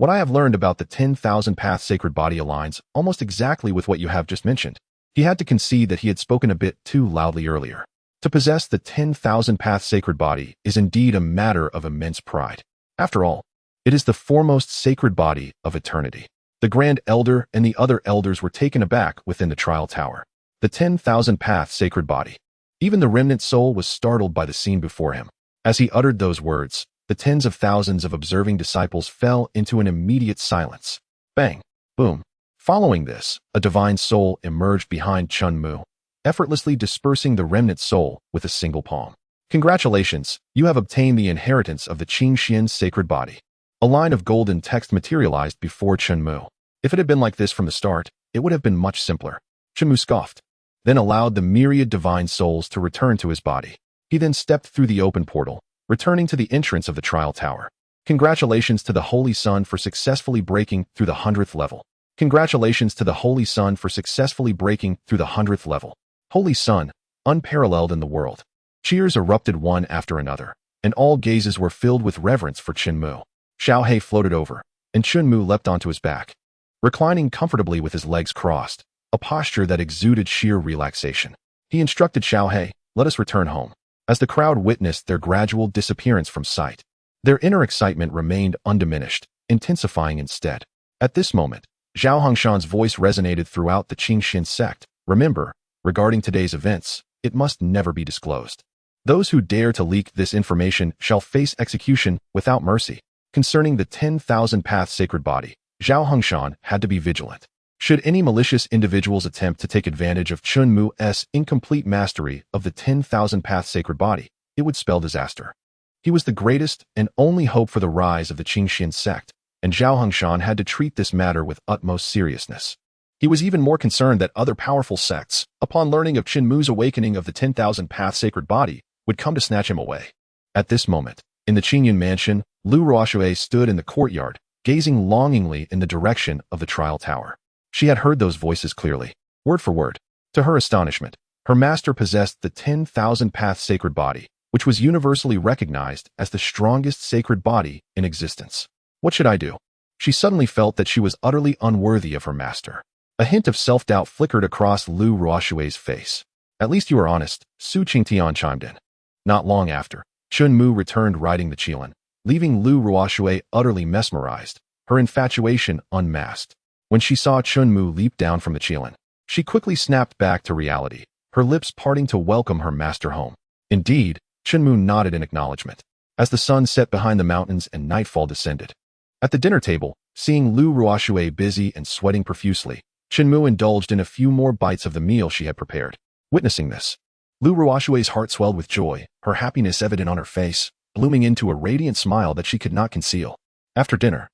What I have learned about the 10,000 path sacred body aligns almost exactly with what you have just mentioned. He had to concede that he had spoken a bit too loudly earlier. To possess the 10,000 path sacred body is indeed a matter of immense pride. After all, it is the foremost sacred body of eternity. The Grand Elder and the other elders were taken aback within the trial tower. The 10,000 path sacred body. Even the remnant soul was startled by the scene before him. As he uttered those words, the tens of thousands of observing disciples fell into an immediate silence. Bang! Boom! Following this, a divine soul emerged behind Chen Mu, effortlessly dispersing the remnant soul with a single palm. Congratulations, you have obtained the inheritance of the Qingxian sacred body. A line of golden text materialized before Chen Mu. If it had been like this from the start, it would have been much simpler. Chen Mu scoffed, then allowed the myriad divine souls to return to his body. He then stepped through the open portal, returning to the entrance of the trial tower. Congratulations to the Holy Son for successfully breaking through the 100th level. Congratulations to the Holy Son for successfully breaking through the 100th level. Holy Son, unparalleled in the world. Cheers erupted one after another, and all gazes were filled with reverence for Chen Mu. Xiao He floated over, and Chen Mu leapt onto his back, reclining comfortably with his legs crossed, a posture that exuded sheer relaxation. He instructed Xiao He, let us return home. As the crowd witnessed their gradual disappearance from sight, their inner excitement remained undiminished, intensifying instead. At this moment, Zhao Hongshan's voice resonated throughout the Qingxian sect. Remember, regarding today's events, it must never be disclosed. Those who dare to leak this information shall face execution without mercy. Concerning the 10,000 path sacred body, Zhao Hongshan had to be vigilant. Should any malicious individuals attempt to take advantage of Chen Mu's incomplete mastery of the 10,000 path sacred body, it would spell disaster. He was the greatest and only hope for the rise of the Qingxian sect, and Zhao Hongshan had to treat this matter with utmost seriousness. He was even more concerned that other powerful sects, upon learning of Chen Mu's awakening of the 10,000 Path sacred body, would come to snatch him away. At this moment, in the Qingyun mansion, Lu Ruoxue stood in the courtyard, gazing longingly in the direction of the trial tower. She had heard those voices clearly, word for word. To her astonishment, her master possessed the 10,000 Path sacred body, which was universally recognized as the strongest sacred body in existence. What should I do? She suddenly felt that she was utterly unworthy of her master. A hint of self-doubt flickered across Lu Ruoxue's face. At least you are honest, Su Qingtian chimed in. Not long after, Chen Mu returned riding the Qilin, leaving Lu Ruoxue utterly mesmerized, her infatuation unmasked. When she saw Chen Mu leap down from the Qilin, she quickly snapped back to reality, her lips parting to welcome her master home. Indeed, Chen Mu nodded in acknowledgement, as the sun set behind the mountains and nightfall descended. At the dinner table, seeing Lu Ruoxue busy and sweating profusely, Chen Mu indulged in a few more bites of the meal she had prepared. Witnessing this, Lu Ruoxue's heart swelled with joy, her happiness evident on her face, blooming into a radiant smile that she could not conceal. After dinner,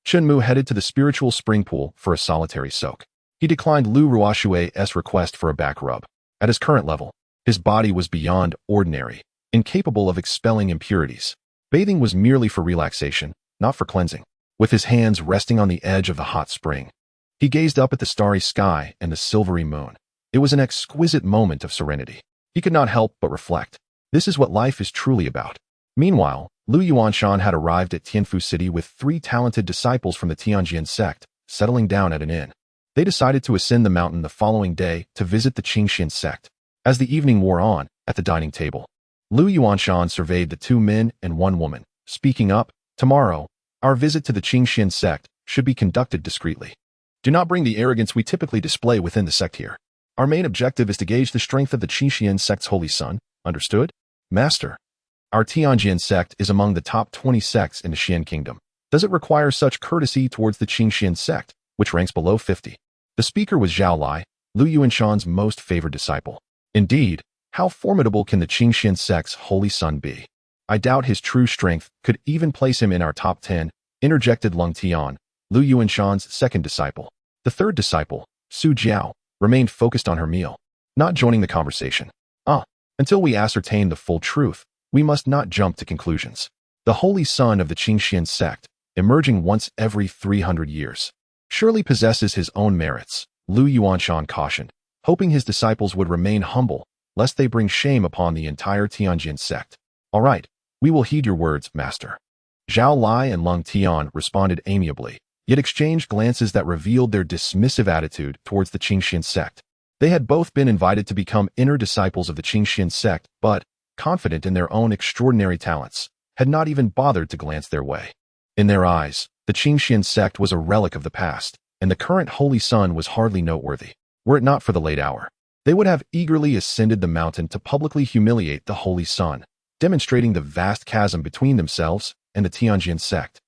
Chen Mu headed to the spiritual spring pool for a solitary soak. He declined Lu Ruoxue's request for a back rub. At his current level, his body was beyond ordinary, incapable of expelling impurities. Bathing was merely for relaxation, not for cleansing. With his hands resting on the edge of the hot spring, he gazed up at the starry sky and the silvery moon. It was an exquisite moment of serenity. He could not help but reflect. This is what life is truly about. Meanwhile, Lu Yuanshan had arrived at Tianfu City with 3 talented disciples from the Tianjin sect, settling down at an inn. They decided to ascend the mountain the following day to visit the Qingxian sect. As the evening wore on, at the dining table, Lu Yuanshan surveyed the 2 men and 1 woman, speaking up, "Tomorrow, our visit to the Qingxian sect should be conducted discreetly. Do not bring the arrogance we typically display within the sect here. Our main objective is to gauge the strength of the Qingxian sect's holy son. Understood? Master, our Tianjin sect is among the top 20 sects in the Xian kingdom. Does it require such courtesy towards the Qingxian sect, which ranks below 50? The speaker was Zhao Lai, Lu Yuanshan's most favored disciple. Indeed, how formidable can the Qingxian sect's holy son be? I doubt his true strength could even place him in our top 10, interjected Lung Tian, Lu Yuanshan's second disciple. The third disciple, Su Jiao, remained focused on her meal, not joining the conversation. Until we ascertain the full truth, we must not jump to conclusions. The holy son of the Qingxian sect, emerging once every 300 years, surely possesses his own merits, Lu Yuanshan cautioned, hoping his disciples would remain humble, lest they bring shame upon the entire Tianjin sect. All right, we will heed your words, master. Zhao Lai and Lung Tian responded amiably, yet exchanged glances that revealed their dismissive attitude towards the Qingxian sect. They had both been invited to become inner disciples of the Qingxian sect, but, confident in their own extraordinary talents, had not even bothered to glance their way. In their eyes, the Qingxian sect was a relic of the past, and the current holy son was hardly noteworthy. Were it not for the late hour, they would have eagerly ascended the mountain to publicly humiliate the holy son, demonstrating the vast chasm between themselves and the Tianjin sect.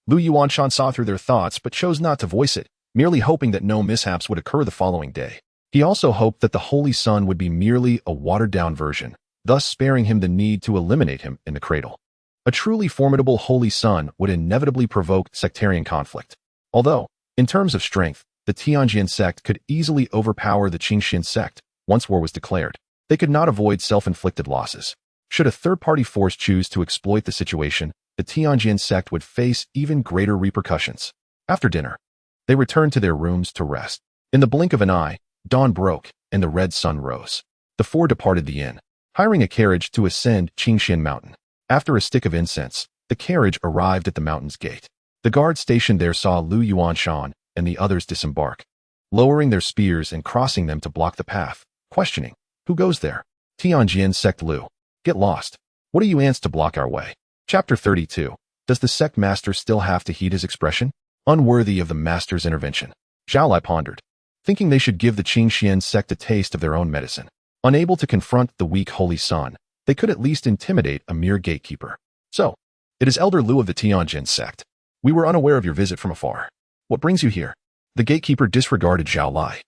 Lu Yuanshan saw through their thoughts but chose not to voice it, merely hoping that no mishaps would occur the following day. He also hoped that the holy son would be merely a watered-down version, thus sparing him the need to eliminate him in the cradle. A truly formidable holy son would inevitably provoke sectarian conflict. Although, in terms of strength, the Tianjin sect could easily overpower the Qingxian sect once war was declared. They could not avoid self-inflicted losses. Should a third-party force choose to exploit the situation, the Tianjin sect would face even greater repercussions. After dinner, they returned to their rooms to rest. In the blink of an eye, dawn broke and the red sun rose. The 4 departed the inn, hiring a carriage to ascend Qingxian Mountain. After a stick of incense, the carriage arrived at the mountain's gate. The guard stationed there saw Lu Yuanshan and the others disembark, lowering their spears and crossing them to block the path, questioning, "Who goes there?" "Tianjin sect Lu. Get lost. What are you ants to block our way?" Chapter 32. Does the sect master still have to heed his expression? Unworthy of the master's intervention. Zhao Lai pondered, thinking they should give the Qingxian sect a taste of their own medicine. Unable to confront the weak holy son, they could at least intimidate a mere gatekeeper. "So, it is Elder Lu of the Tianjin sect. We were unaware of your visit from afar. What brings you here?" The gatekeeper disregarded Zhao Lai,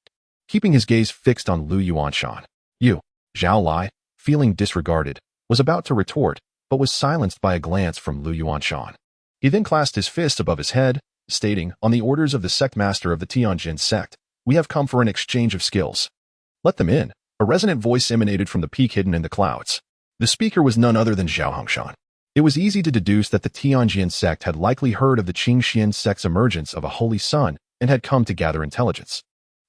keeping his gaze fixed on Lu Yuanshan. "You." Zhao Lai, feeling disregarded, was about to retort, but was silenced by a glance from Lu Yuanshan. He then clasped his fist above his head, stating, "On the orders of the sect master of the Tianjin sect, We have come for an exchange of skills. Let them in. A resonant voice emanated from the peak hidden in the clouds. The speaker was none other than Zhao Hongshan. It was easy to deduce that the Tianjin sect had likely heard of the Qingxian sect's emergence of a holy sun and had come to gather intelligence.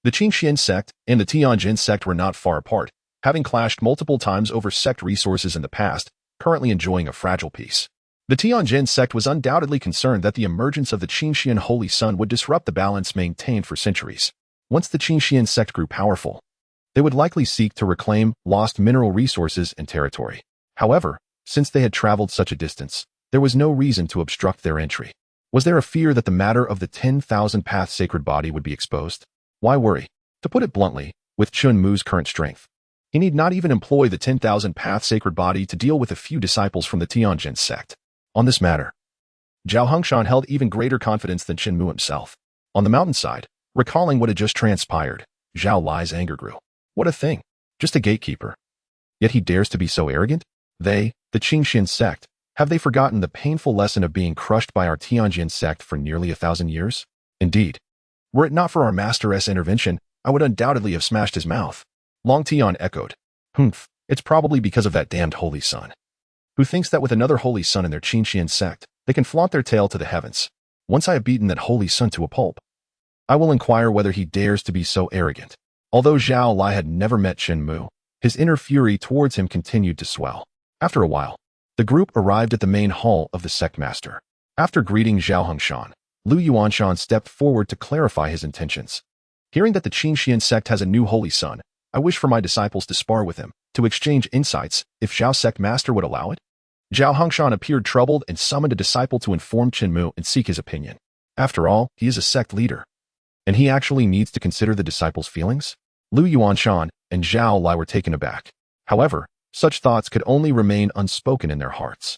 The Qingxian sect and the Tianjin sect were not far apart, having clashed multiple times over sect resources in the past, currently enjoying a fragile peace. The Tianjin sect was undoubtedly concerned that the emergence of the Qingxian holy sun would disrupt the balance maintained for centuries. Once the Qingxian sect grew powerful, they would likely seek to reclaim lost mineral resources and territory. However, since they had traveled such a distance, there was no reason to obstruct their entry. Was there a fear that the matter of the 10,000 path sacred body would be exposed? Why worry? To put it bluntly, with Chen Mu's current strength, he need not even employ the 10,000 path sacred body to deal with a few disciples from the Tianjin sect. On this matter, Zhao Hongshan held even greater confidence than Chen Mu himself. On the mountainside, recalling what had just transpired, Zhao Lai's anger grew. What a thing! Just a gatekeeper. Yet he dares to be so arrogant? They, the Qingxian sect, have they forgotten the painful lesson of being crushed by our Tianjin sect for nearly 1,000 years? Indeed. Were it not for our master's intervention, I would undoubtedly have smashed his mouth. Long Tian echoed. Humph, it's probably because of that damned holy sun. Who thinks that with another holy sun in their Qingxian sect, they can flaunt their tail to the heavens. Once I have beaten that holy sun to a pulp, I will inquire whether he dares to be so arrogant. Although Zhao Lai had never met Chen Mu, his inner fury towards him continued to swell. After a while, the group arrived at the main hall of the sect master. After greeting Zhao Hongshan, Lu Yuanshan stepped forward to clarify his intentions. Hearing that the Qingxian sect has a new holy sun, I wish for my disciples to spar with him, to exchange insights, if Zhao sect master would allow it. Zhao Hongshan appeared troubled and summoned a disciple to inform Chen Mu and seek his opinion. After all, he is a sect leader, and he actually needs to consider the disciples' feelings? Lu Yuanshan and Zhao Lai were taken aback. However, such thoughts could only remain unspoken in their hearts.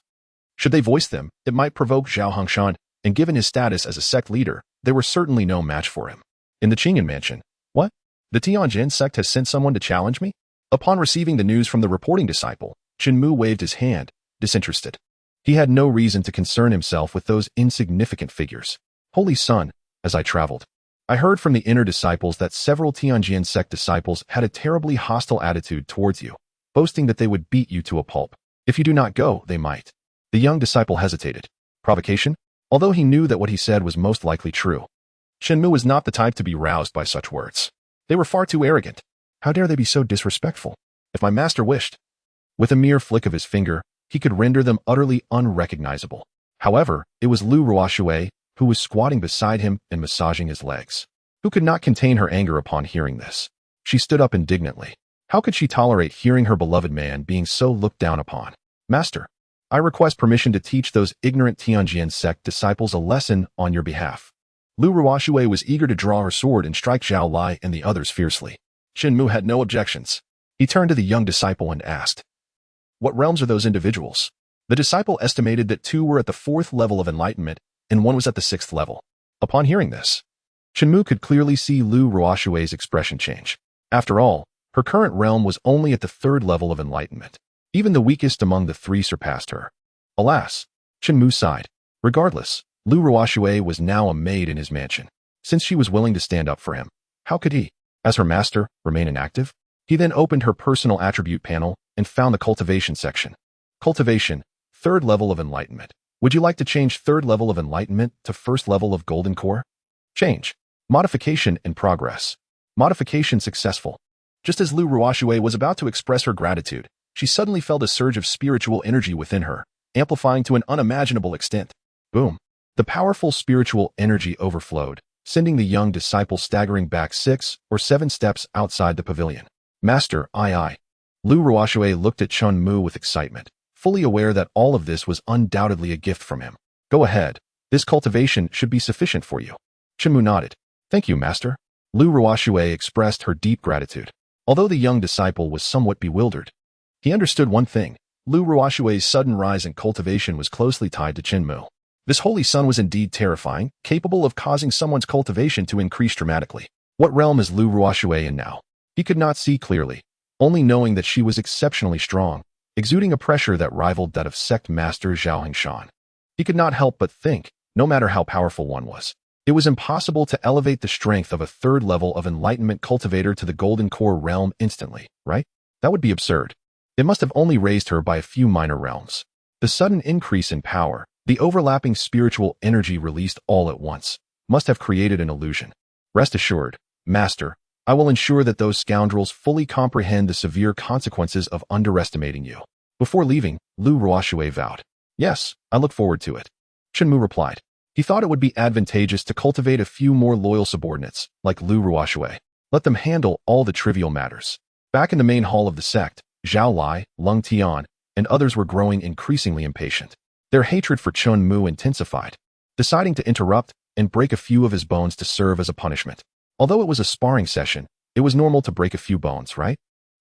Should they voice them, it might provoke Zhao Hongshan, and given his status as a sect leader, they were certainly no match for him. In the Qingyan mansion, what? The Tianjin sect has sent someone to challenge me? Upon receiving the news from the reporting disciple, Chen Mu waved his hand, disinterested. He had no reason to concern himself with those insignificant figures. Holy Sun, as I traveled, I heard from the inner disciples that several Tianjin sect disciples had a terribly hostile attitude towards you, boasting that they would beat you to a pulp. If you do not go, they might. The young disciple hesitated. Provocation? Although he knew that what he said was most likely true, Chen Mu was not the type to be roused by such words. They were far too arrogant. How dare they be so disrespectful? If my master wished, with a mere flick of his finger, he could render them utterly unrecognizable. However, it was Lu Ruoshui who was squatting beside him and massaging his legs, who could not contain her anger upon hearing this. She stood up indignantly. How could she tolerate hearing her beloved man being so looked down upon? Master, I request permission to teach those ignorant Tianjin sect disciples a lesson on your behalf. Lu Ruoshui was eager to draw her sword and strike Zhao Lai and the others fiercely. Chen Mu had no objections. He turned to the young disciple and asked, "What realms are those individuals?" The disciple estimated that 2 were at the 4th level of enlightenment and 1 was at the 6th level. Upon hearing this, Chen Mu could clearly see Lu Ruoshui's expression change. After all, her current realm was only at the 3rd level of enlightenment. Even the weakest among the 3 surpassed her. Alas, Chen Mu sighed. Regardless, Lu Ruoshui was now a maid in his mansion. Since she was willing to stand up for him, how could he, as her master, remain inactive? He then opened her personal attribute panel and found the cultivation section. Cultivation, 3rd level of enlightenment. Would you like to change 3rd level of enlightenment to 1st level of golden core? Change. Modification in progress. Modification successful. Just as Lu Ruoshui was about to express her gratitude, she suddenly felt a surge of spiritual energy within her, amplifying to an unimaginable extent. Boom. The powerful spiritual energy overflowed, sending the young disciple staggering back 6 or 7 steps outside the pavilion. Master, I. Lu Ruoshui looked at Chen Mu with excitement, fully aware that all of this was undoubtedly a gift from him. Go ahead. This cultivation should be sufficient for you. Chen Mu nodded. Thank you, master. Lu Ruoshui expressed her deep gratitude. Although the young disciple was somewhat bewildered, he understood one thing. Lu Ruoshui's sudden rise in cultivation was closely tied to Chen Mu. This holy sun was indeed terrifying, capable of causing someone's cultivation to increase dramatically. What realm is Lu Ruoshui in now? He could not see clearly, only knowing that she was exceptionally strong, exuding a pressure that rivaled that of sect master Zhao Hongshan. He could not help but think, no matter how powerful one was, It was impossible to elevate the strength of a third level of enlightenment cultivator to the golden core realm instantly, right? That would be absurd. It must have only raised her by a few minor realms. The sudden increase in power, the overlapping spiritual energy released all at once, must have created an illusion. Rest assured, Master, I will ensure that those scoundrels fully comprehend the severe consequences of underestimating you. Before leaving, Lu Ruoxue vowed. Yes, I look forward to it. Chen Mu replied. He thought it would be advantageous to cultivate a few more loyal subordinates, like Lu Ruoxue. Let them handle all the trivial matters. Back in the main hall of the sect, Zhao Lai, Lung Tian, and others were growing increasingly impatient. Their hatred for Chen Mu intensified, deciding to interrupt and break a few of his bones to serve as a punishment. Although it was a sparring session, it was normal to break a few bones, right?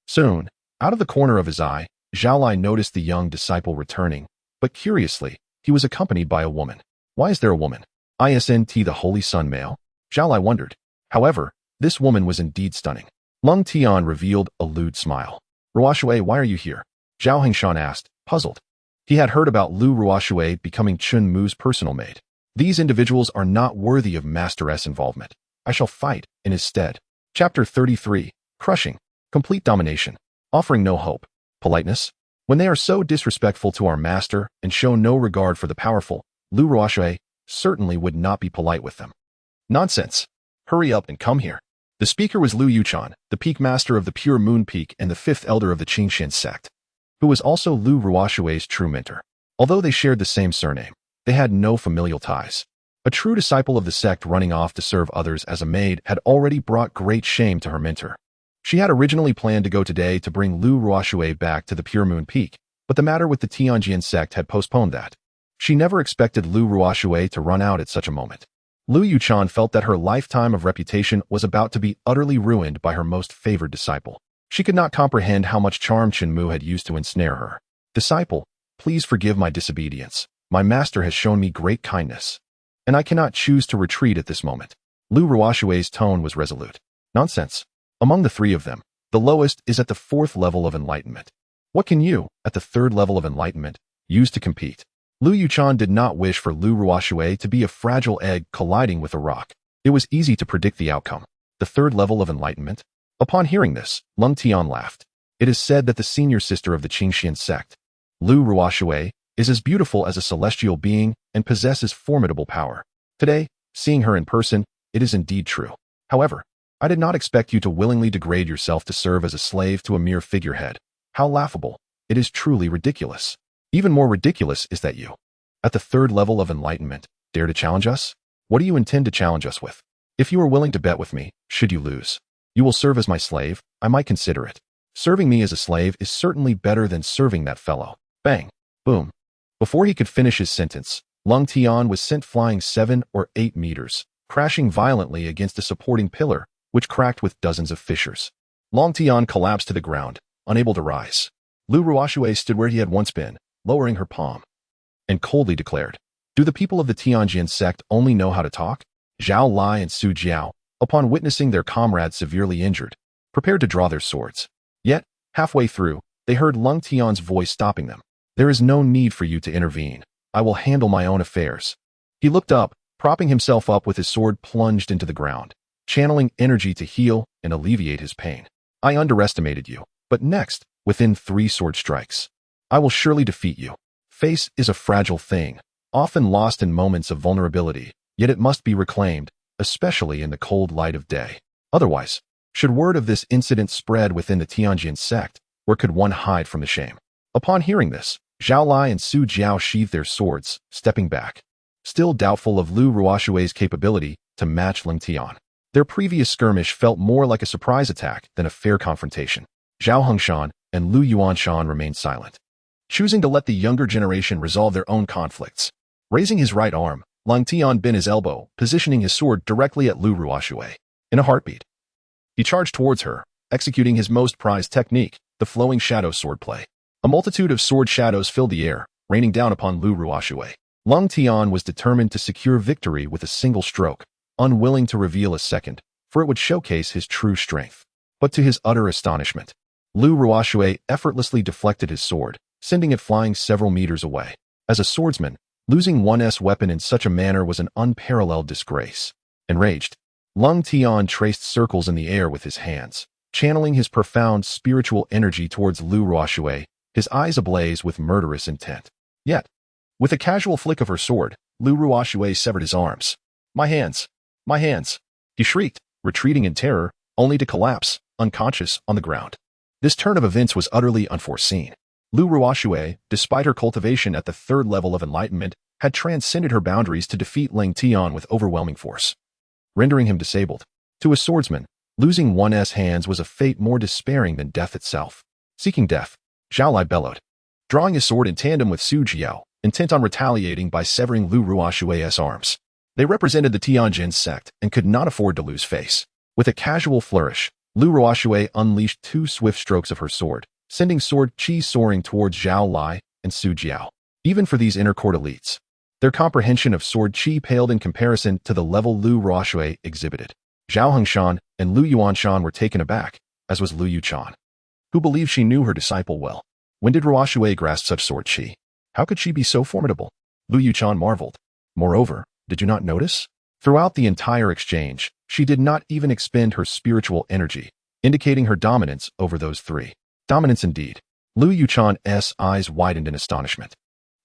Soon, out of the corner of his eye, Zhao Lai noticed the young disciple returning, but curiously, he was accompanied by a woman. Why is there a woman? Isn't the Holy Sun male? Zhao Lai wondered. However, this woman was indeed stunning. Lung Tian revealed a lewd smile. Ruoxue, why are you here? Zhao Hengshan asked, puzzled. He had heard about Lu Ruoxue becoming Chen Mu's personal maid. These individuals are not worthy of Master's involvement. I shall fight in his stead. Chapter 33. Crushing. Complete domination. Offering no hope. Politeness. When they are so disrespectful to our master and show no regard for the powerful, Lu Ruoxue certainly would not be polite with them. Nonsense. Hurry up and come here. The speaker was Lu Yuchan, the peak master of the Pure Moon Peak and the fifth elder of the Qingxian sect, who was also Lu Ruoxue's true mentor. Although they shared the same surname, they had no familial ties. A true disciple of the sect running off to serve others as a maid had already brought great shame to her mentor. She had originally planned to go today to bring Lu Ruoxue back to the Pure Moon Peak, but the matter with the Tianjian sect had postponed that. She never expected Lu Ruoxue to run out at such a moment. Lu Yuchan felt that her lifetime of reputation was about to be utterly ruined by her most favored disciple. She could not comprehend how much charm Chen Mu had used to ensnare her. Disciple, please forgive my disobedience. My master has shown me great kindness, and I cannot choose to retreat at this moment. Lu Ruoxue's tone was resolute. Nonsense. Among the three of them, the lowest is at the fourth level of enlightenment. What can you, at the third level of enlightenment, use to compete? Lu Yuchan did not wish for Lu Ruoxue to be a fragile egg colliding with a rock. It was easy to predict the outcome. The third level of enlightenment? Upon hearing this, Lung Tian laughed. It is said that the senior sister of the Qingxian sect, Lu Ruoxue, is as beautiful as a celestial being and possesses formidable power. Today, seeing her in person, it is indeed true. However, I did not expect you to willingly degrade yourself to serve as a slave to a mere figurehead. How laughable. It is truly ridiculous. Even more ridiculous is that you, at the third level of enlightenment, dare to challenge us? What do you intend to challenge us with? If you are willing to bet with me, should you lose, you will serve as my slave, I might consider it. Serving me as a slave is certainly better than serving that fellow. Bang. Boom. Before he could finish his sentence, Lung Tian was sent flying 7 or 8 meters, crashing violently against a supporting pillar, which cracked with dozens of fissures. Lung Tian collapsed to the ground, unable to rise. Lu Ruoxue stood where he had once been, lowering her palm, and coldly declared, do the people of the Tianjian sect only know how to talk? Zhao Lai and Su Jiao, upon witnessing their comrade severely injured, prepared to draw their swords. Yet, halfway through, they heard Lung Tian's voice stopping them. There is no need for you to intervene. I will handle my own affairs. He looked up, propping himself up with his sword plunged into the ground, channeling energy to heal and alleviate his pain. I underestimated you, but next, within 3 sword strikes, I will surely defeat you. Face is a fragile thing, often lost in moments of vulnerability, yet it must be reclaimed, especially in the cold light of day. Otherwise, should word of this incident spread within the Tianjian sect, where could one hide from the shame? Upon hearing this, Zhao Lai and Su Jiao sheathed their swords, stepping back, still doubtful of Lu Ruoxue's capability to match Lung Tian. Their previous skirmish felt more like a surprise attack than a fair confrontation. Zhao Hengshan and Lu Yuanshan remained silent, choosing to let the younger generation resolve their own conflicts. Raising his right arm, Lung Tian bent his elbow, positioning his sword directly at Lu Ruoxue. In a heartbeat, he charged towards her, executing his most prized technique, the flowing shadow swordplay. A multitude of sword shadows filled the air, raining down upon Lu Ruoxue. Lung Tian was determined to secure victory with a single stroke, unwilling to reveal a second, for it would showcase his true strength. But to his utter astonishment, Lu Ruoxue effortlessly deflected his sword, sending it flying several meters away. As a swordsman, Losing one's weapon in such a manner was an unparalleled disgrace. Enraged, Lung Tian traced circles in the air with his hands, channeling his profound spiritual energy towards Lu Ruoshui, his eyes ablaze with murderous intent. Yet, with a casual flick of her sword, Lu Ruoshui severed his arms. My hands! My hands! He shrieked, retreating in terror, only to collapse, unconscious, on the ground. This turn of events was utterly unforeseen. Lu Ruoshui, despite her cultivation at the third level of enlightenment, had transcended her boundaries to defeat Ling Tian with overwhelming force, rendering him disabled. To a swordsman, losing one's hands was a fate more despairing than death itself. Seeking death, Zhao Lai bellowed, drawing his sword in tandem with Su Jiao, intent on retaliating by severing Lu Ruoshui's arms. They represented the Tianjin sect and could not afford to lose face. With a casual flourish, Lu Ruoshui unleashed 2 swift strokes of her sword, sending sword chi soaring towards Zhao Lai and Su Jiao. Even for these inner court elites, their comprehension of sword chi paled in comparison to the level Lu Ruoshui exhibited. Zhao Hengshan and Lu Yuanshan were taken aback, as was Lu Yuchan, who believed she knew her disciple well. When did Ruoshui grasp such sword chi? How could she be so formidable? Lu Yuchan marveled. Moreover, did you not notice? Throughout the entire exchange, she did not even expend her spiritual energy, indicating her dominance over those 3. Dominance indeed. Lu Yuchan's eyes widened in astonishment.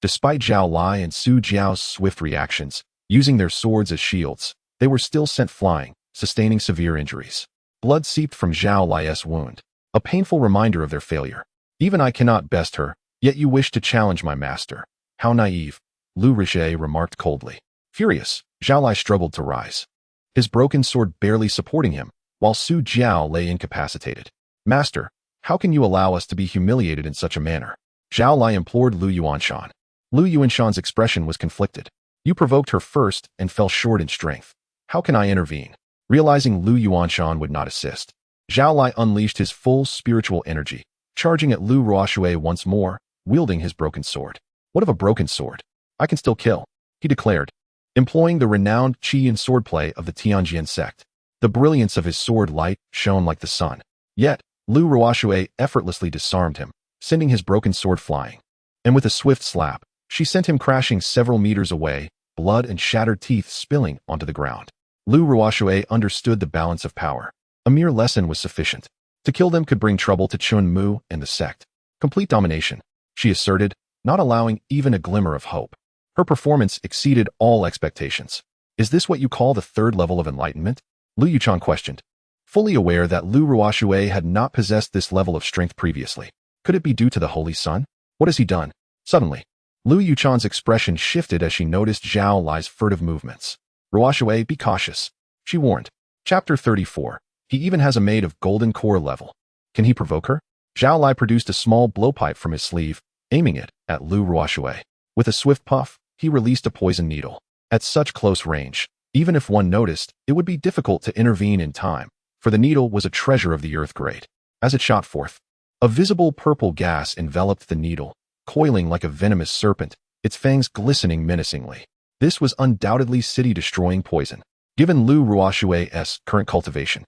Despite Zhao Lai and Su Jiao's swift reactions, using their swords as shields, they were still sent flying, sustaining severe injuries. Blood seeped from Zhao Lai's wound, a painful reminder of their failure. Even I cannot best her, yet you wish to challenge my master. How naive, Lu Rishe remarked coldly. Furious, Zhao Lai struggled to rise, his broken sword barely supporting him, while Su Jiao lay incapacitated. Master, how can you allow us to be humiliated in such a manner? Zhao Lai implored Lu Yuanshan. Lu Yuanshan's expression was conflicted. You provoked her first and fell short in strength. How can I intervene? Realizing Lu Yuanshan would not assist, Zhao Lai unleashed his full spiritual energy, charging at Lu Ruoshui once more, wielding his broken sword. What of a broken sword? I can still kill, he declared, employing the renowned qi and swordplay of the Tianjin sect. The brilliance of his sword light shone like the sun. Yet, Lu Ruoshui effortlessly disarmed him, sending his broken sword flying. And with a swift slap, she sent him crashing several meters away, blood and shattered teeth spilling onto the ground. Lu Ruoshui understood the balance of power. A mere lesson was sufficient. To kill them could bring trouble to Chen Mu and the sect. Complete domination, she asserted, not allowing even a glimmer of hope. Her performance exceeded all expectations. Is this what you call the third level of enlightenment? Lu Yuchan questioned, fully aware that Lu Ruoshui had not possessed this level of strength previously. Could it be due to the Holy Sun? What has he done? Suddenly, Lu Yuchan's expression shifted as she noticed Zhao Lai's furtive movements. Ruoshui, be cautious, she warned. Chapter 34. He even has a maid of golden core level. Can he provoke her? Zhao Lai produced a small blowpipe from his sleeve, aiming it at Lu Ruoshui. With a swift puff, he released a poison needle. At such close range, even if one noticed, it would be difficult to intervene in time, for the needle was a treasure of the earth grade. As it shot forth, a visible purple gas enveloped the needle, coiling like a venomous serpent, its fangs glistening menacingly. This was undoubtedly city-destroying poison. Given Lu Ruoshui's current cultivation,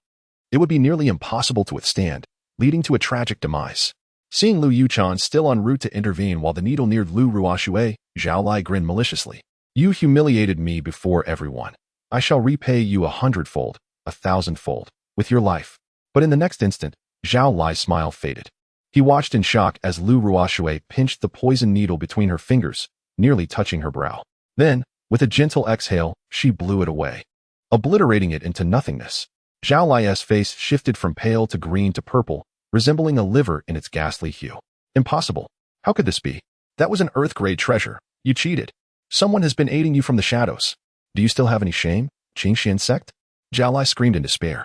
it would be nearly impossible to withstand, leading to a tragic demise. Seeing Lu Yuchan still en route to intervene while the needle neared Lu Ruoshui, Zhao Lai grinned maliciously. You humiliated me before everyone. I shall repay you 100-fold, 1,000-fold, with your life. But in the next instant, Zhao Lai's smile faded. He watched in shock as Lu Ruoshui pinched the poison needle between her fingers, nearly touching her brow. Then, with a gentle exhale, she blew it away, obliterating it into nothingness. Zhao Lai's face shifted from pale to green to purple, resembling a liver in its ghastly hue. Impossible. How could this be? That was an Earth-grade treasure. You cheated. Someone has been aiding you from the shadows. Do you still have any shame, Qingxian sect? Zhao Lai screamed in despair.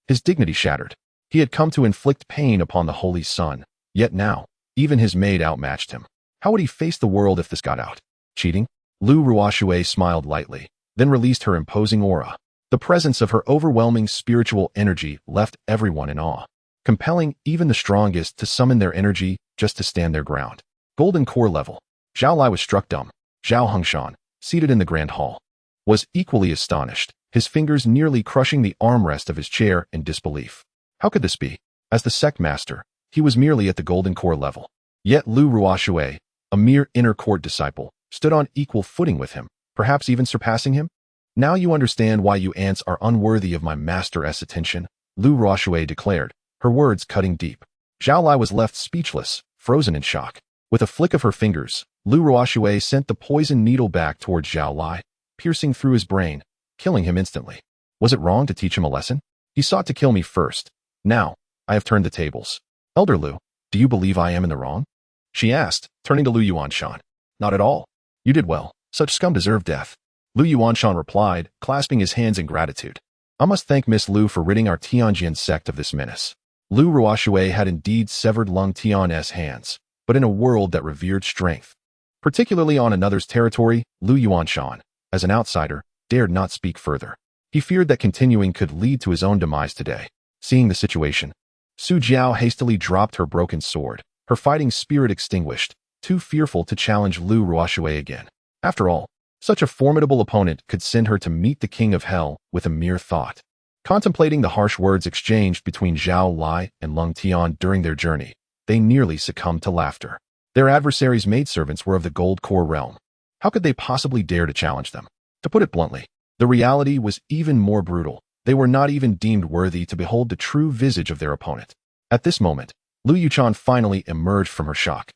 His dignity shattered. He had come to inflict pain upon the Holy Sun, yet now, even his maid outmatched him. How would he face the world if this got out? Cheating? Lu Ruoshui smiled lightly, then released her imposing aura. The presence of her overwhelming spiritual energy left everyone in awe, compelling even the strongest to summon their energy just to stand their ground. Golden core level. Zhao Lai was struck dumb. Zhao Hengshan, seated in the grand hall, was equally astonished, his fingers nearly crushing the armrest of his chair in disbelief. How could this be? As the sect master, he was merely at the golden core level. Yet Lu Ruoshui, a mere inner court disciple, stood on equal footing with him, perhaps even surpassing him? Now you understand why you ants are unworthy of my master's attention, Lu Ruoxue declared, her words cutting deep. Zhao Lai was left speechless, frozen in shock. With a flick of her fingers, Lu Ruoxue sent the poison needle back toward Zhao Lai, piercing through his brain, killing him instantly. Was it wrong to teach him a lesson? He sought to kill me first. Now, I have turned the tables. Elder Lu, do you believe I am in the wrong? She asked, turning to Lu Yuanshan. Not at all. You did well. Such scum deserve death. Lu Yuanshan replied, clasping his hands in gratitude. I must thank Miss Lu for ridding our Tianjian sect of this menace. Lu Ruoxue had indeed severed Lung Tian's hands, but in a world that revered strength. Particularly on another's territory, Lu Yuanshan, as an outsider, dared not speak further. He feared that continuing could lead to his own demise today. Seeing the situation, Su Jiao hastily dropped her broken sword, her fighting spirit extinguished, too fearful to challenge Lu Ruoxue again. After all, such a formidable opponent could send her to meet the king of hell with a mere thought. Contemplating the harsh words exchanged between Zhao Lai and Lung Tian during their journey, they nearly succumbed to laughter. Their adversaries' maidservants were of the gold core realm. How could they possibly dare to challenge them? To put it bluntly, the reality was even more brutal. They were not even deemed worthy to behold the true visage of their opponent. At this moment, Lu Yuchan finally emerged from her shock.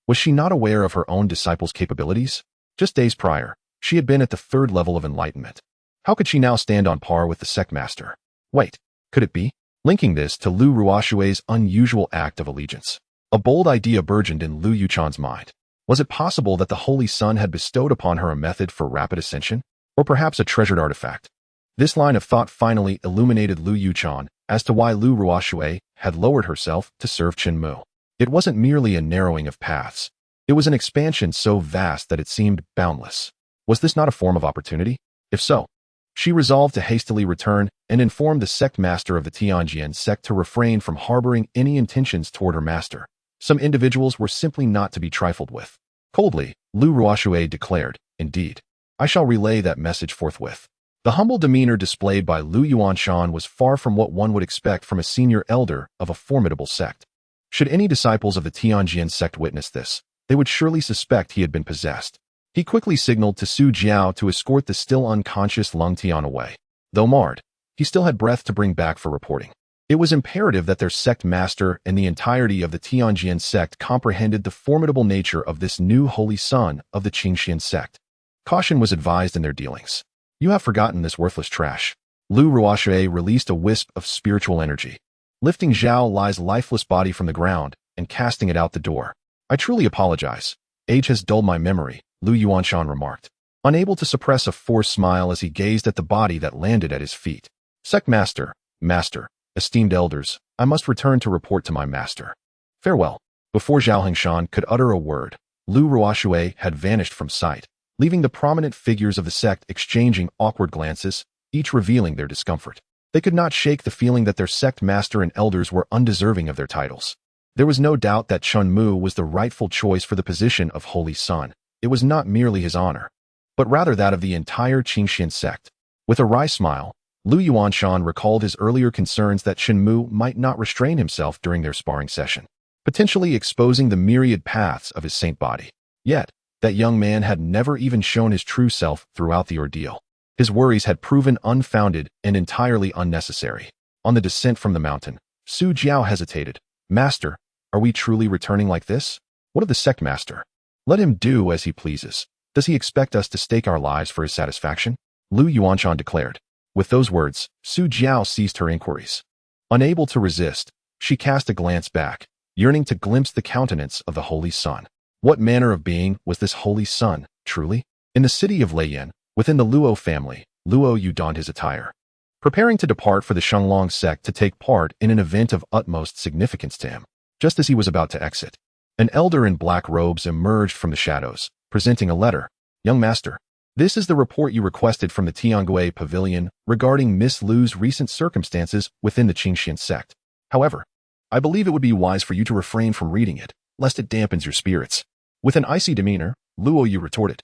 Was she not aware of her own disciple's capabilities? Just days prior, she had been at the third level of enlightenment. How could she now stand on par with the sect master? Wait, could it be? Linking this to Lu Ruoxue's unusual act of allegiance, a bold idea burgeoned in Lu Yuchan's mind. Was it possible that the Holy Sun had bestowed upon her a method for rapid ascension? Or perhaps a treasured artifact? This line of thought finally illuminated Lu Yuchan as to why Lu Ruoxue had lowered herself to serve Chen Mu. It wasn't merely a narrowing of paths. It was an expansion so vast that it seemed boundless. Was this not a form of opportunity? If so, she resolved to hastily return and inform the sect master of the Tianjian sect to refrain from harboring any intentions toward her master. Some individuals were simply not to be trifled with. Coldly, Lu Ruoxue declared, indeed, I shall relay that message forthwith. The humble demeanor displayed by Lu Yuanshan was far from what one would expect from a senior elder of a formidable sect. Should any disciples of the Tianjian sect witness this, they would surely suspect he had been possessed. He quickly signaled to Su Jiao to escort the still unconscious Lung Tian away. Though marred, he still had breath to bring back for reporting. It was imperative that their sect master and the entirety of the Tianjian sect comprehended the formidable nature of this new holy son of the Qingxian sect. Caution was advised in their dealings. You have forgotten this worthless trash. Lu Ruoxue released a wisp of spiritual energy, lifting Zhao Lai's lifeless body from the ground and casting it out the door. I truly apologize. Age has dulled my memory, Lu Yuanshan remarked, unable to suppress a forced smile as he gazed at the body that landed at his feet. Sect master, esteemed elders, I must return to report to my master. Farewell. Before Zhao Hengshan could utter a word, Lu Ruoxue had vanished from sight, leaving the prominent figures of the sect exchanging awkward glances, each revealing their discomfort. They could not shake the feeling that their sect master and elders were undeserving of their titles. There was no doubt that Chen Mu was the rightful choice for the position of Holy Son. It was not merely his honor, but rather that of the entire Qingxian sect. With a wry smile, Lu Yuanshan recalled his earlier concerns that Chen Mu might not restrain himself during their sparring session, potentially exposing the myriad paths of his saint body. Yet, that young man had never even shown his true self throughout the ordeal. His worries had proven unfounded and entirely unnecessary. On the descent from the mountain, Su Jiao hesitated. Master, are we truly returning like this? What of the sect master? Let him do as he pleases. Does he expect us to stake our lives for his satisfaction? Lu Yuanshan declared. With those words, Su Jiao ceased her inquiries. Unable to resist, she cast a glance back, yearning to glimpse the countenance of the Holy Son. What manner of being was this Holy Son, truly? In the city of Leiyan, within the Luo family, Luo Yu donned his attire, preparing to depart for the Shenglong sect to take part in an event of utmost significance to him. Just as he was about to exit, an elder in black robes emerged from the shadows, presenting a letter. Young master, this is the report you requested from the Tiangui Pavilion regarding Miss Lu's recent circumstances within the Qingxian sect. However, I believe it would be wise for you to refrain from reading it, lest it dampens your spirits. With an icy demeanor, Luo Yu retorted.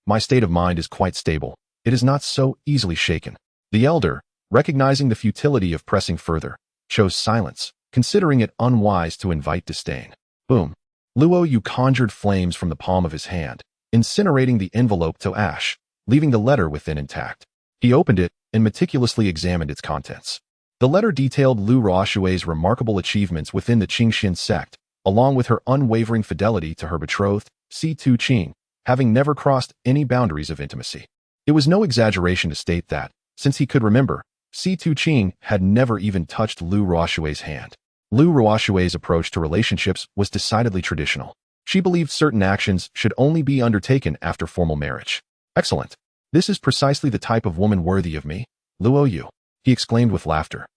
My state of mind is quite stable. It is not so easily shaken. The elder, recognizing the futility of pressing further, chose silence, considering it unwise to invite disdain. Boom. Luo Yu conjured flames from the palm of his hand, incinerating the envelope to ash, leaving the letter within intact. He opened it and meticulously examined its contents. The letter detailed Lu Ruoshui's remarkable achievements within the Qingxian sect, along with her unwavering fidelity to her betrothed, Si-Tu Qing, having never crossed any boundaries of intimacy. It was no exaggeration to state that, since he could remember, Si-Tu Qing had never even touched Lu Ruoshui's hand. Lu Ruoshui's approach to relationships was decidedly traditional. She believed certain actions should only be undertaken after formal marriage. Excellent. This is precisely the type of woman worthy of me, Luo Yu, he exclaimed with laughter,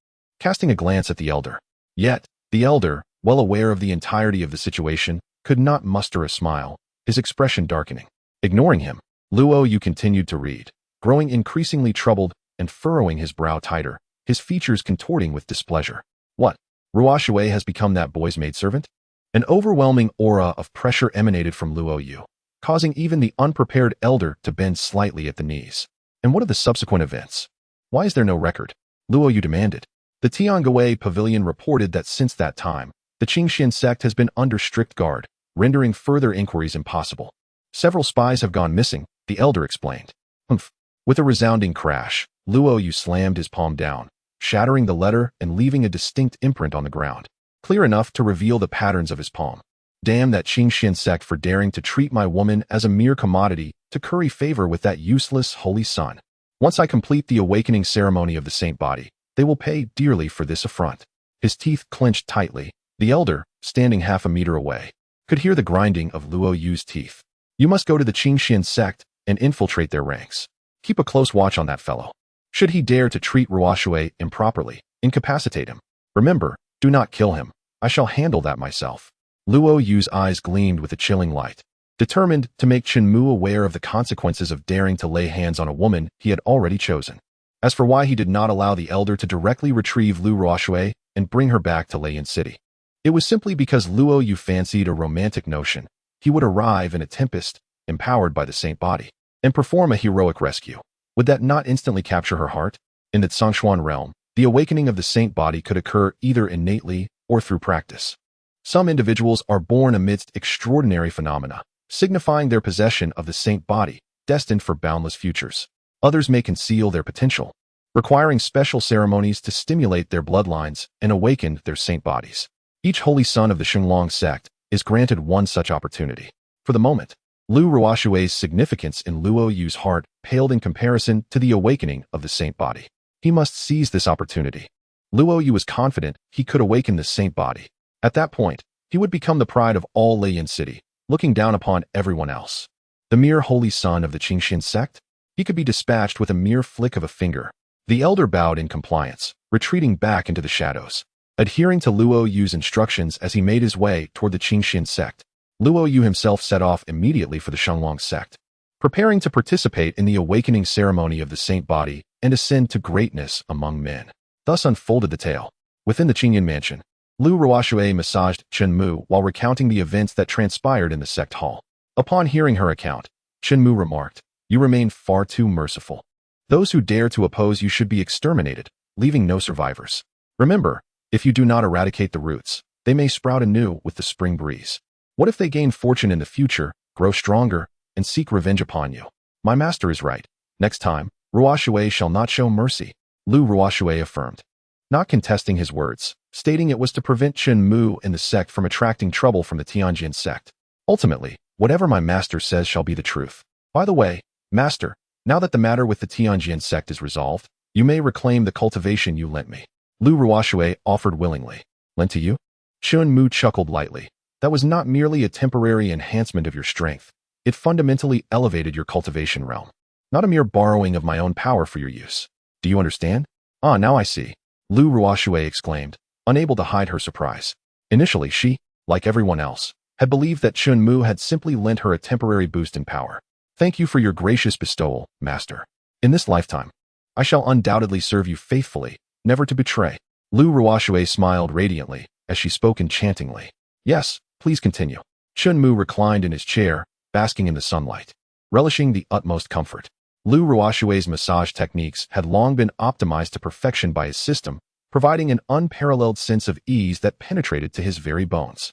casting a glance at the elder. Yet, the elder, well aware of the entirety of the situation, could not muster a smile, his expression darkening. Ignoring him, Luo Yu continued to read, growing increasingly troubled and furrowing his brow tighter, his features contorting with displeasure. What? Ruoshui has become that boy's maidservant? An overwhelming aura of pressure emanated from Luo Yu, causing even the unprepared elder to bend slightly at the knees. And what are the subsequent events? Why is there no record? Luo Yu demanded. The Tianguo pavilion reported that since that time, the Qingxian sect has been under strict guard, rendering further inquiries impossible. Several spies have gone missing, the elder explained. Humph. With a resounding crash, Luo Yu slammed his palm down, shattering the letter and leaving a distinct imprint on the ground, clear enough to reveal the patterns of his palm. Damn that Qingxian sect for daring to treat my woman as a mere commodity to curry favor with that useless holy son. Once I complete the awakening ceremony of the saint body, they will pay dearly for this affront. His teeth clenched tightly. The elder, standing half a meter away, could hear the grinding of Luo Yu's teeth. You must go to the Qingxian sect and infiltrate their ranks. Keep a close watch on that fellow. Should he dare to treat Ruoshui improperly, incapacitate him. Remember, do not kill him. I shall handle that myself. Luo Yu's eyes gleamed with a chilling light. Determined to make Chen Mu aware of the consequences of daring to lay hands on a woman he had already chosen. As for why he did not allow the elder to directly retrieve Lu Ruoshui and bring her back to Lei City, it was simply because Luo Yu fancied a romantic notion. He would arrive in a tempest, empowered by the saint body, and perform a heroic rescue. Would that not instantly capture her heart? In the Zhongshuan realm, the awakening of the saint body could occur either innately or through practice. Some individuals are born amidst extraordinary phenomena, signifying their possession of the saint body, destined for boundless futures. Others may conceal their potential, requiring special ceremonies to stimulate their bloodlines and awaken their saint bodies. Each holy son of the Xinglong sect is granted one such opportunity. For the moment, Lu Ruoshui's significance in Luo Yu's heart paled in comparison to the awakening of the saint body. He must seize this opportunity. Luo Yu was confident he could awaken the saint body. At that point, he would become the pride of all Lei City, looking down upon everyone else. The mere holy son of the Qingxian sect? He could be dispatched with a mere flick of a finger. The elder bowed in compliance, retreating back into the shadows. Adhering to Luo Yu's instructions as he made his way toward the Qingxian sect, Luo Yu himself set off immediately for the Shenglong sect, preparing to participate in the awakening ceremony of the saint body and ascend to greatness among men. Thus unfolded the tale. Within the Qingyan mansion, Lu Ruoshui massaged Chen Mu while recounting the events that transpired in the sect hall. Upon hearing her account, Chen Mu remarked, "You remain far too merciful. Those who dare to oppose you should be exterminated, leaving no survivors. Remember, if you do not eradicate the roots, they may sprout anew with the spring breeze. What if they gain fortune in the future, grow stronger, and seek revenge upon you? My master is right. Next time, Ruoshui shall not show mercy," Lu Ruoshui affirmed, not contesting his words, stating it was to prevent Chen Mu and the sect from attracting trouble from the Tianjin sect. Ultimately, whatever my master says shall be the truth. By the way, master, now that the matter with the Tianjin sect is resolved, you may reclaim the cultivation you lent me. Lu Ruoshui offered willingly. Lent to you? Chen Mu chuckled lightly. That was not merely a temporary enhancement of your strength. It fundamentally elevated your cultivation realm. Not a mere borrowing of my own power for your use. Do you understand? Ah, now I see. Lu Ruoshui exclaimed, unable to hide her surprise. Initially she, like everyone else, had believed that Chen Mu had simply lent her a temporary boost in power. Thank you for your gracious bestowal, master. In this lifetime, I shall undoubtedly serve you faithfully, never to betray. Lu Ruoshui smiled radiantly as she spoke enchantingly. Yes, please continue. Chen Mu reclined in his chair, basking in the sunlight, relishing the utmost comfort. Lu Ruoshui's massage techniques had long been optimized to perfection by his system, providing an unparalleled sense of ease that penetrated to his very bones.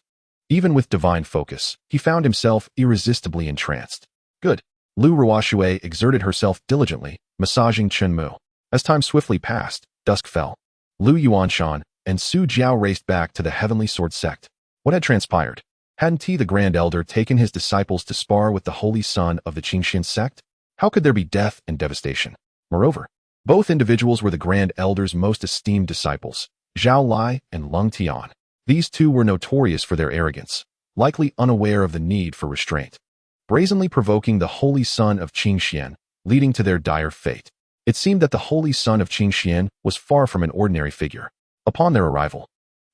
Even with divine focus, he found himself irresistibly entranced. Good. Lu Ruoxue exerted herself diligently, massaging Chen Mu. As time swiftly passed, dusk fell. Lu Yuanshan and Su Jiao raced back to the Heavenly Sword sect. What had transpired? Hadn't he, the Grand Elder, taken his disciples to spar with the Holy Son of the Qingxian sect? How could there be death and devastation? Moreover, both individuals were the Grand Elder's most esteemed disciples, Zhao Lai and Lung Tian. These two were notorious for their arrogance, likely unaware of the need for restraint, brazenly provoking the Holy Son of Qingxian, leading to their dire fate. It seemed that the Holy Son of Qingxian was far from an ordinary figure. Upon their arrival,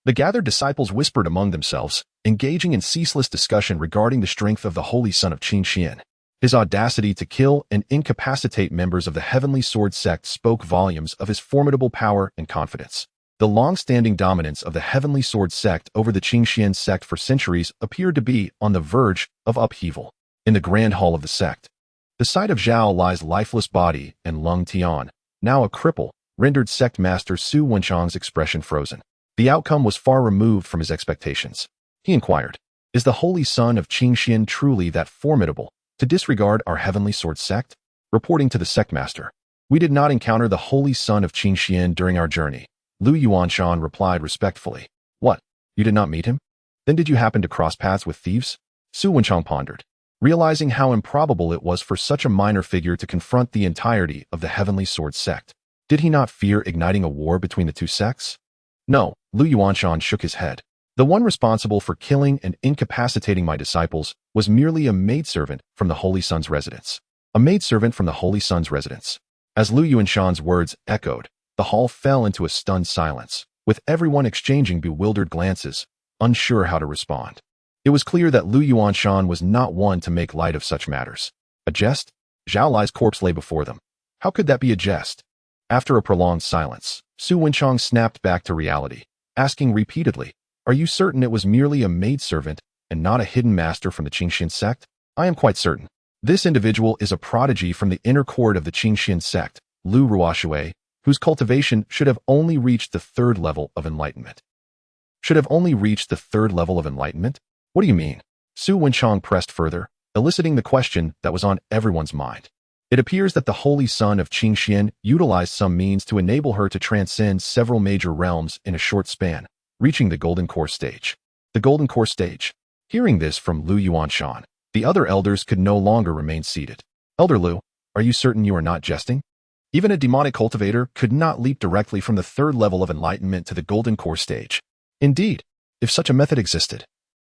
the gathered disciples whispered among themselves, engaging in ceaseless discussion regarding the strength of the Holy Son of Qingxian. His audacity to kill and incapacitate members of the Heavenly Sword sect spoke volumes of his formidable power and confidence. The long-standing dominance of the Heavenly Sword sect over the Qingxian sect for centuries appeared to be on the verge of upheaval. In the grand hall of the sect, the sight of Zhao Lai's lifeless body and Lung Tian, now a cripple, rendered sect master Su Wenchang's expression frozen. The outcome was far removed from his expectations. He inquired, "Is the Holy Son of Qingxian truly that formidable to disregard our Heavenly Sword sect?" Reporting to the sect master, "We did not encounter the Holy Son of Qingxian during our journey," Lu Yuanshan replied respectfully. "What? You did not meet him? Then did you happen to cross paths with thieves?" Su Wenchang pondered, realizing how improbable it was for such a minor figure to confront the entirety of the Heavenly Sword sect. Did he not fear igniting a war between the two sects? No, Lu Yuanshan shook his head. The one responsible for killing and incapacitating my disciples was merely a maidservant from the Holy Son's residence. A maidservant from the Holy Son's residence. As Lu Yuanshan's words echoed, the hall fell into a stunned silence, with everyone exchanging bewildered glances, unsure how to respond. It was clear that Lu Yuanshan was not one to make light of such matters. A jest? Zhao Lai's corpse lay before them. How could that be a jest? After a prolonged silence, Su Wenchang snapped back to reality, asking repeatedly, "Are you certain it was merely a maidservant and not a hidden master from the Qingxian sect?" "I am quite certain. This individual is a prodigy from the inner court of the Qingxian sect, Lu Ruoxue, whose cultivation should have only reached the third level of enlightenment." Should have only reached the third level of enlightenment? What do you mean? Su Wenchang pressed further, eliciting the question that was on everyone's mind. It appears that the Holy Son of Qingxian utilized some means to enable her to transcend several major realms in a short span, reaching the Golden Core stage. The Golden Core stage. Hearing this from Lu Yuanshan, the other elders could no longer remain seated. "Elder Lu, are you certain you are not jesting? Even a demonic cultivator could not leap directly from the third level of enlightenment to the Golden Core stage. Indeed, if such a method existed,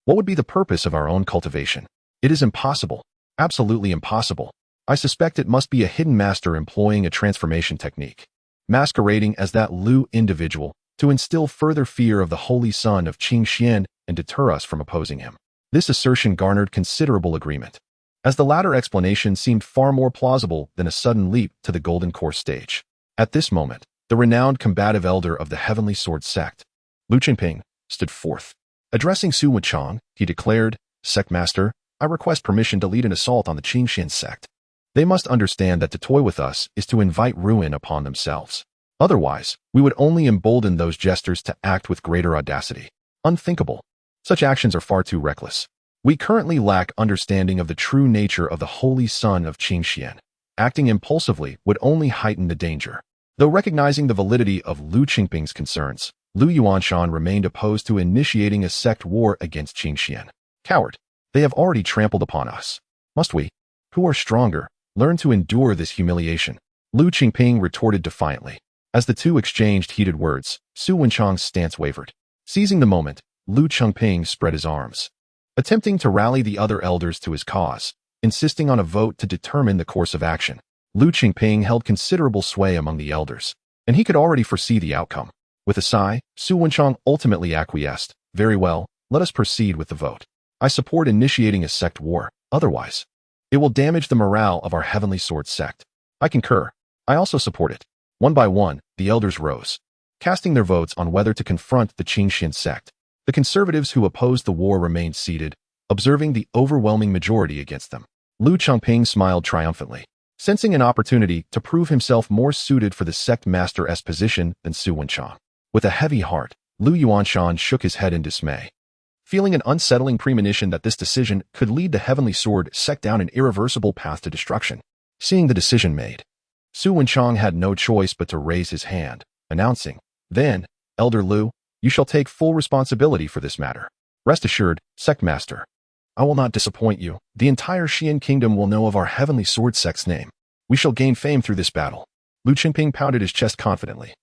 what would be the purpose of our own cultivation? It is impossible. Absolutely impossible. I suspect it must be a hidden master employing a transformation technique, masquerading as that Lu individual to instill further fear of the Holy Son of Qingxian and deter us from opposing him." This assertion garnered considerable agreement, as the latter explanation seemed far more plausible than a sudden leap to the Golden Core stage. At this moment, the renowned combative elder of the Heavenly Sword sect, Lu Qingping, stood forth. Addressing Su Wenchang, he declared, "Sect Master, I request permission to lead an assault on the Qingxian sect. They must understand that to toy with us is to invite ruin upon themselves. Otherwise, we would only embolden those jesters to act with greater audacity. Unthinkable. Such actions are far too reckless. We currently lack understanding of the true nature of the Holy Son of Qingxian. Acting impulsively would only heighten the danger." Though recognizing the validity of Lu Qingping's concerns, Lu Yuanshan remained opposed to initiating a sect war against Qingxian. "Coward, they have already trampled upon us. Must we, who are stronger, learn to endure this humiliation?" Lu Qingping retorted defiantly. As the two exchanged heated words, Su Wenchang's stance wavered. Seizing the moment, Lu Qingping spread his arms, attempting to rally the other elders to his cause, insisting on a vote to determine the course of action. Lu Qingping held considerable sway among the elders, and he could already foresee the outcome. With a sigh, Su Wenchang ultimately acquiesced. "Very well, let us proceed with the vote. I support initiating a sect war, otherwise it will damage the morale of our Heavenly Sword sect." "I concur. I also support it." One by one, the elders rose, casting their votes on whether to confront the Qingxian sect. The conservatives who opposed the war remained seated, observing the overwhelming majority against them. Lu Qingping smiled triumphantly, sensing an opportunity to prove himself more suited for the sect master's position than Su Wenchang. With a heavy heart, Lu Yuanshan shook his head in dismay. feeling an unsettling premonition that this decision could lead the Heavenly Sword sect down an irreversible path to destruction. Seeing the decision made, Su Wenchang had no choice but to raise his hand, announcing, "Then, Elder Lu, you shall take full responsibility for this matter. Rest assured, Sect Master, I will not disappoint you. The entire Xian Kingdom will know of our Heavenly Sword sect's name. We shall gain fame through this battle." Lu Qingping pounded his chest confidently,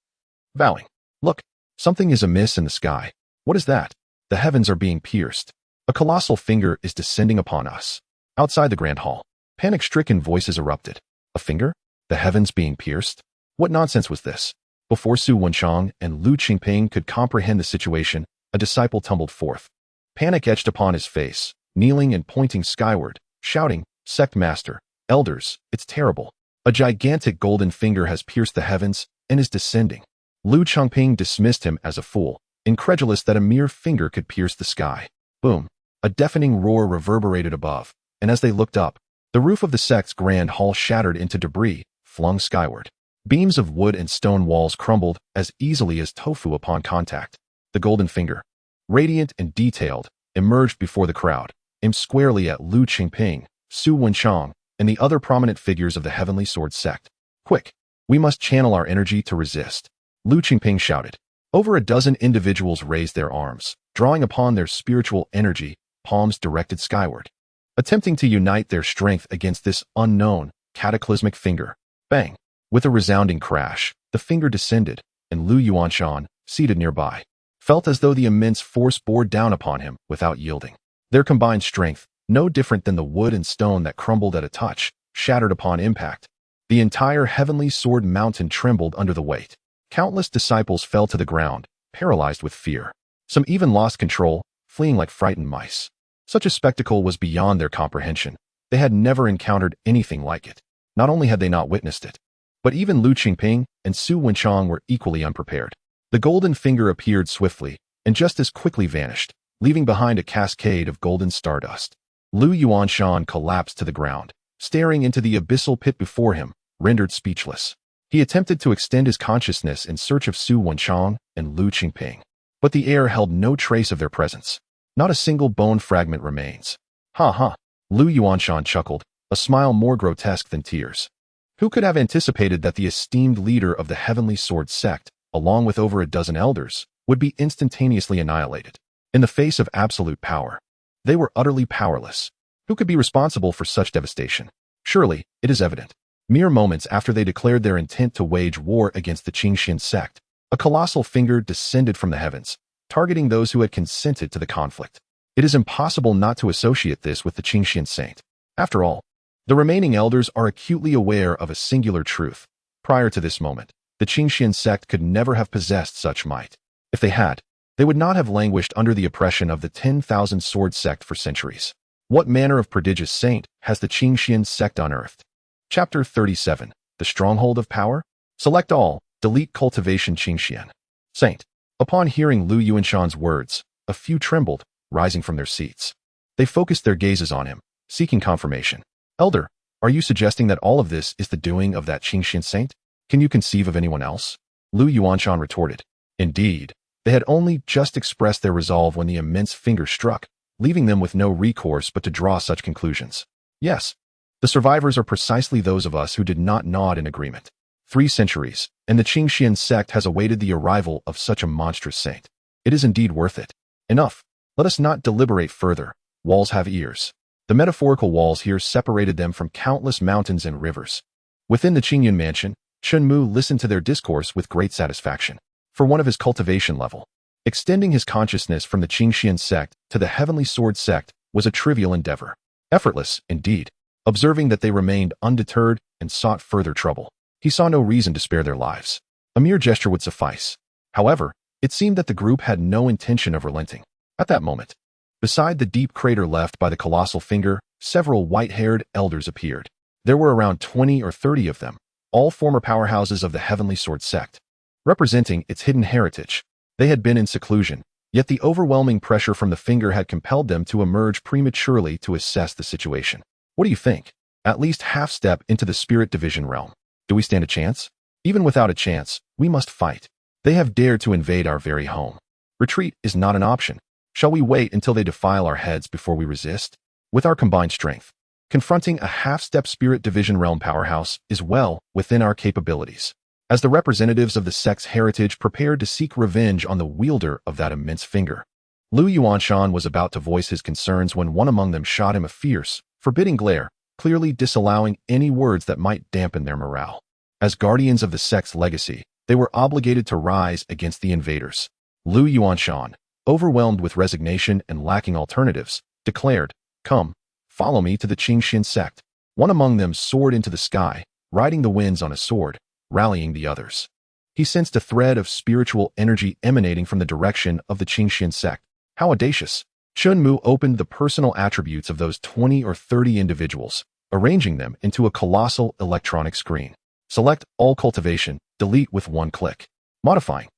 vowing, "Look, something is amiss in the sky. What is that? The heavens are being pierced. A colossal finger is descending upon us." Outside the Grand Hall, panic-stricken voices erupted. A finger? The heavens being pierced? What nonsense was this? Before Su Wenchang and Lu Qingping could comprehend the situation, a disciple tumbled forth. Panic etched upon his face, kneeling and pointing skyward, shouting, "Sect Master, Elders, it's terrible. A gigantic golden finger has pierced the heavens and is descending." Lu Qingping dismissed him as a fool, incredulous that a mere finger could pierce the sky. Boom! A deafening roar reverberated above, and as they looked up, the roof of the sect's grand hall shattered into debris, flung skyward. Beams of wood and stone walls crumbled as easily as tofu upon contact. The golden finger, radiant and detailed, emerged before the crowd, aimed squarely at Lu Qingping, Su Wenchang, and the other prominent figures of the Heavenly Sword sect. "Quick! We must channel our energy to resist," Lu Qingping shouted. Over a dozen individuals raised their arms, drawing upon their spiritual energy, palms directed skyward, attempting to unite their strength against this unknown, cataclysmic finger. Bang! With a resounding crash, the finger descended, and Lu Yuanshan, seated nearby, felt as though the immense force bore down upon him without yielding. Their combined strength, no different than the wood and stone that crumbled at a touch, shattered upon impact. The entire Heavenly Sword mountain trembled under the weight. Countless disciples fell to the ground, paralyzed with fear. Some even lost control, fleeing like frightened mice. Such a spectacle was beyond their comprehension. They had never encountered anything like it. Not only had they not witnessed it, but even Lu Qingping and Su Wenchang were equally unprepared. The golden finger appeared swiftly, and just as quickly vanished, leaving behind a cascade of golden stardust. Lu Yuanshan collapsed to the ground, staring into the abyssal pit before him, rendered speechless. He attempted to extend his consciousness in search of Su Wenchang and Lu Qingping, but the air held no trace of their presence. Not a single bone fragment remains. "Ha ha!" Lu Yuanshan chuckled, a smile more grotesque than tears. Who could have anticipated that the esteemed leader of the Heavenly Sword sect, along with over a dozen elders, would be instantaneously annihilated? In the face of absolute power, they were utterly powerless. Who could be responsible for such devastation? Surely, it is evident. Mere moments after they declared their intent to wage war against the Qingxian sect, a colossal finger descended from the heavens, targeting those who had consented to the conflict. It is impossible not to associate this with the Qingxian saint. After all, the remaining elders are acutely aware of a singular truth. Prior to this moment, the Qingxian sect could never have possessed such might. If they had, they would not have languished under the oppression of the 10,000 sword sect for centuries. What manner of prodigious saint has the Qingxian sect unearthed? Chapter 37. The Stronghold of Power? Select all, delete cultivation Qingxian. Saint. Upon hearing Lu Yuanshan's words, a few trembled, rising from their seats. They focused their gazes on him, seeking confirmation. "Elder, are you suggesting that all of this is the doing of that Qingxian saint? Can you conceive of anyone else?" Lu Yuanshan retorted. Indeed, they had only just expressed their resolve when the immense finger struck, leaving them with no recourse but to draw such conclusions. Yes, the survivors are precisely those of us who did not nod in agreement. 3 centuries, and the Qingxian sect has awaited the arrival of such a monstrous saint. It is indeed worth it. Enough. Let us not deliberate further. Walls have ears. The metaphorical walls here separated them from countless mountains and rivers. Within the Qingyun mansion, Chen Mu listened to their discourse with great satisfaction. For one of his cultivation level, extending his consciousness from the Qingxian sect to the Heavenly Sword sect was a trivial endeavor. Effortless, indeed. Observing that they remained undeterred and sought further trouble, he saw no reason to spare their lives. A mere gesture would suffice. However, it seemed that the group had no intention of relenting. At that moment, beside the deep crater left by the colossal finger, several white-haired elders appeared. There were around 20 or 30 of them, all former powerhouses of the Heavenly Sword sect. Representing its hidden heritage, they had been in seclusion, yet the overwhelming pressure from the finger had compelled them to emerge prematurely to assess the situation. What do you think? At least half step into the spirit division realm. Do we stand a chance? Even without a chance, we must fight. They have dared to invade our very home. Retreat is not an option. Shall we wait until they defile our heads before we resist? With our combined strength, confronting a half-step spirit division realm powerhouse is well within our capabilities. As the representatives of the sect's heritage prepared to seek revenge on the wielder of that immense finger, Lu Yuanshan was about to voice his concerns when one among them shot him a fierce, forbidding glare, clearly disallowing any words that might dampen their morale. As guardians of the sect's legacy, they were obligated to rise against the invaders. Lu Yuanshan, overwhelmed with resignation and lacking alternatives, declared, "Come, follow me to the Qingxian sect." One among them soared into the sky, riding the winds on a sword, rallying the others. He sensed a thread of spiritual energy emanating from the direction of the Qingxian sect. How audacious! Chen Mu opened the personal attributes of those 20 or 30 individuals, arranging them into a colossal electronic screen. Select all cultivation, delete with one click. Modifying.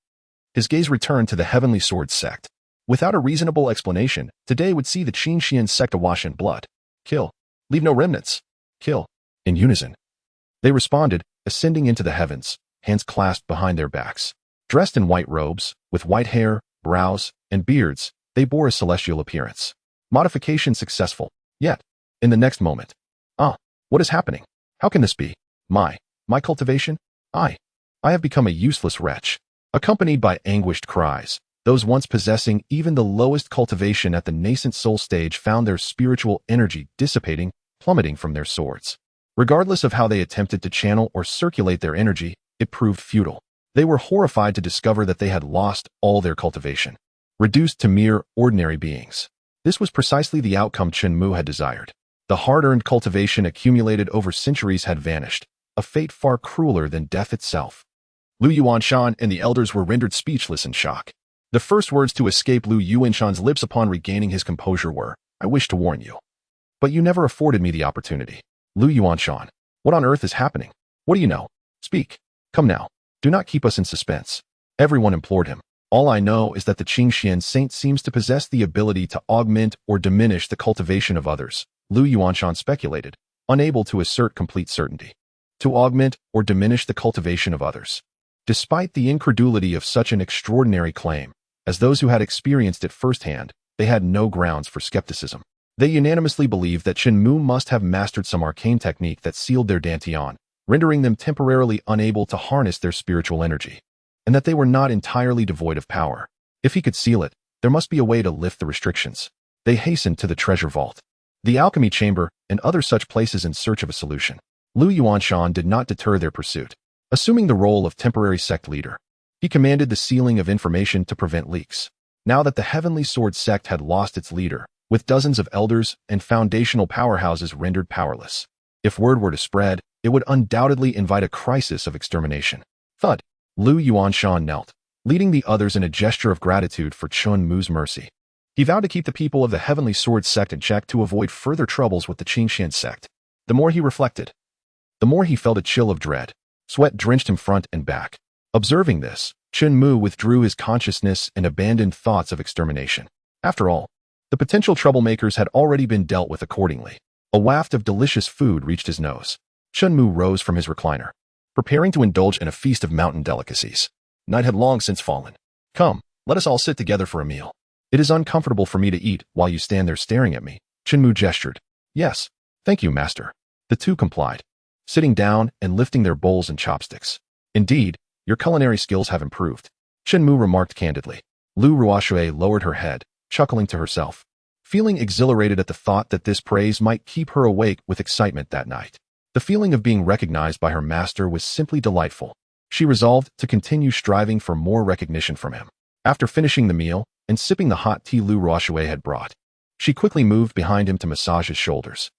His gaze returned to the Heavenly Sword sect. Without a reasonable explanation, today would see the Qingxian sect awash in blood. Kill. Leave no remnants. Kill. In unison, they responded, ascending into the heavens, hands clasped behind their backs. Dressed in white robes, with white hair, brows, and beards, they bore a celestial appearance. Modification successful. Yet, in the next moment, what is happening? How can this be? My cultivation? I have become a useless wretch. Accompanied by anguished cries, those once possessing even the lowest cultivation at the nascent soul stage found their spiritual energy dissipating, plummeting from their swords. Regardless of how they attempted to channel or circulate their energy, it proved futile. They were horrified to discover that they had lost all their cultivation, reduced to mere ordinary beings. This was precisely the outcome Chen Mu had desired. The hard-earned cultivation accumulated over centuries had vanished, a fate far crueler than death itself. Lu Yuanshan and the elders were rendered speechless in shock. The first words to escape Lu Yuanshan's lips upon regaining his composure were, "I wish to warn you. But you never afforded me the opportunity." Lu Yuanshan, what on earth is happening? What do you know? Speak. Come now. Do not keep us in suspense. Everyone implored him. All I know is that the Qingxian saint seems to possess the ability to augment or diminish the cultivation of others, Lu Yuanshan speculated, unable to assert complete certainty. To augment or diminish the cultivation of others. Despite the incredulity of such an extraordinary claim, as those who had experienced it firsthand, they had no grounds for skepticism. They unanimously believed that Chen Mu must have mastered some arcane technique that sealed their dantian, rendering them temporarily unable to harness their spiritual energy, and that they were not entirely devoid of power. If he could seal it, there must be a way to lift the restrictions. They hastened to the treasure vault, the alchemy chamber, and other such places in search of a solution. Lu Yuanshan did not deter their pursuit. Assuming the role of temporary sect leader, he commanded the sealing of information to prevent leaks. Now that the Heavenly Sword sect had lost its leader, with dozens of elders and foundational powerhouses rendered powerless, if word were to spread, it would undoubtedly invite a crisis of extermination. Thud. Lu Yuanshan knelt, leading the others in a gesture of gratitude for Chen Mu's mercy. He vowed to keep the people of the Heavenly Sword sect in check to avoid further troubles with the Qingxian sect. The more he reflected, the more he felt a chill of dread. Sweat drenched him front and back. Observing this, Chen Mu withdrew his consciousness and abandoned thoughts of extermination. After all, the potential troublemakers had already been dealt with accordingly. A waft of delicious food reached his nose. Chen Mu rose from his recliner, preparing to indulge in a feast of mountain delicacies. Night had long since fallen. Come, let us all sit together for a meal. It is uncomfortable for me to eat while you stand there staring at me. Chen Mu gestured. Yes, thank you, master. The two complied, sitting down and lifting their bowls and chopsticks. Indeed, your culinary skills have improved, Chen Mu remarked candidly. Lu Ruoxue lowered her head, chuckling to herself, feeling exhilarated at the thought that this praise might keep her awake with excitement that night. The feeling of being recognized by her master was simply delightful. She resolved to continue striving for more recognition from him. After finishing the meal and sipping the hot tea Lu Ruoxue had brought, she quickly moved behind him to massage his shoulders.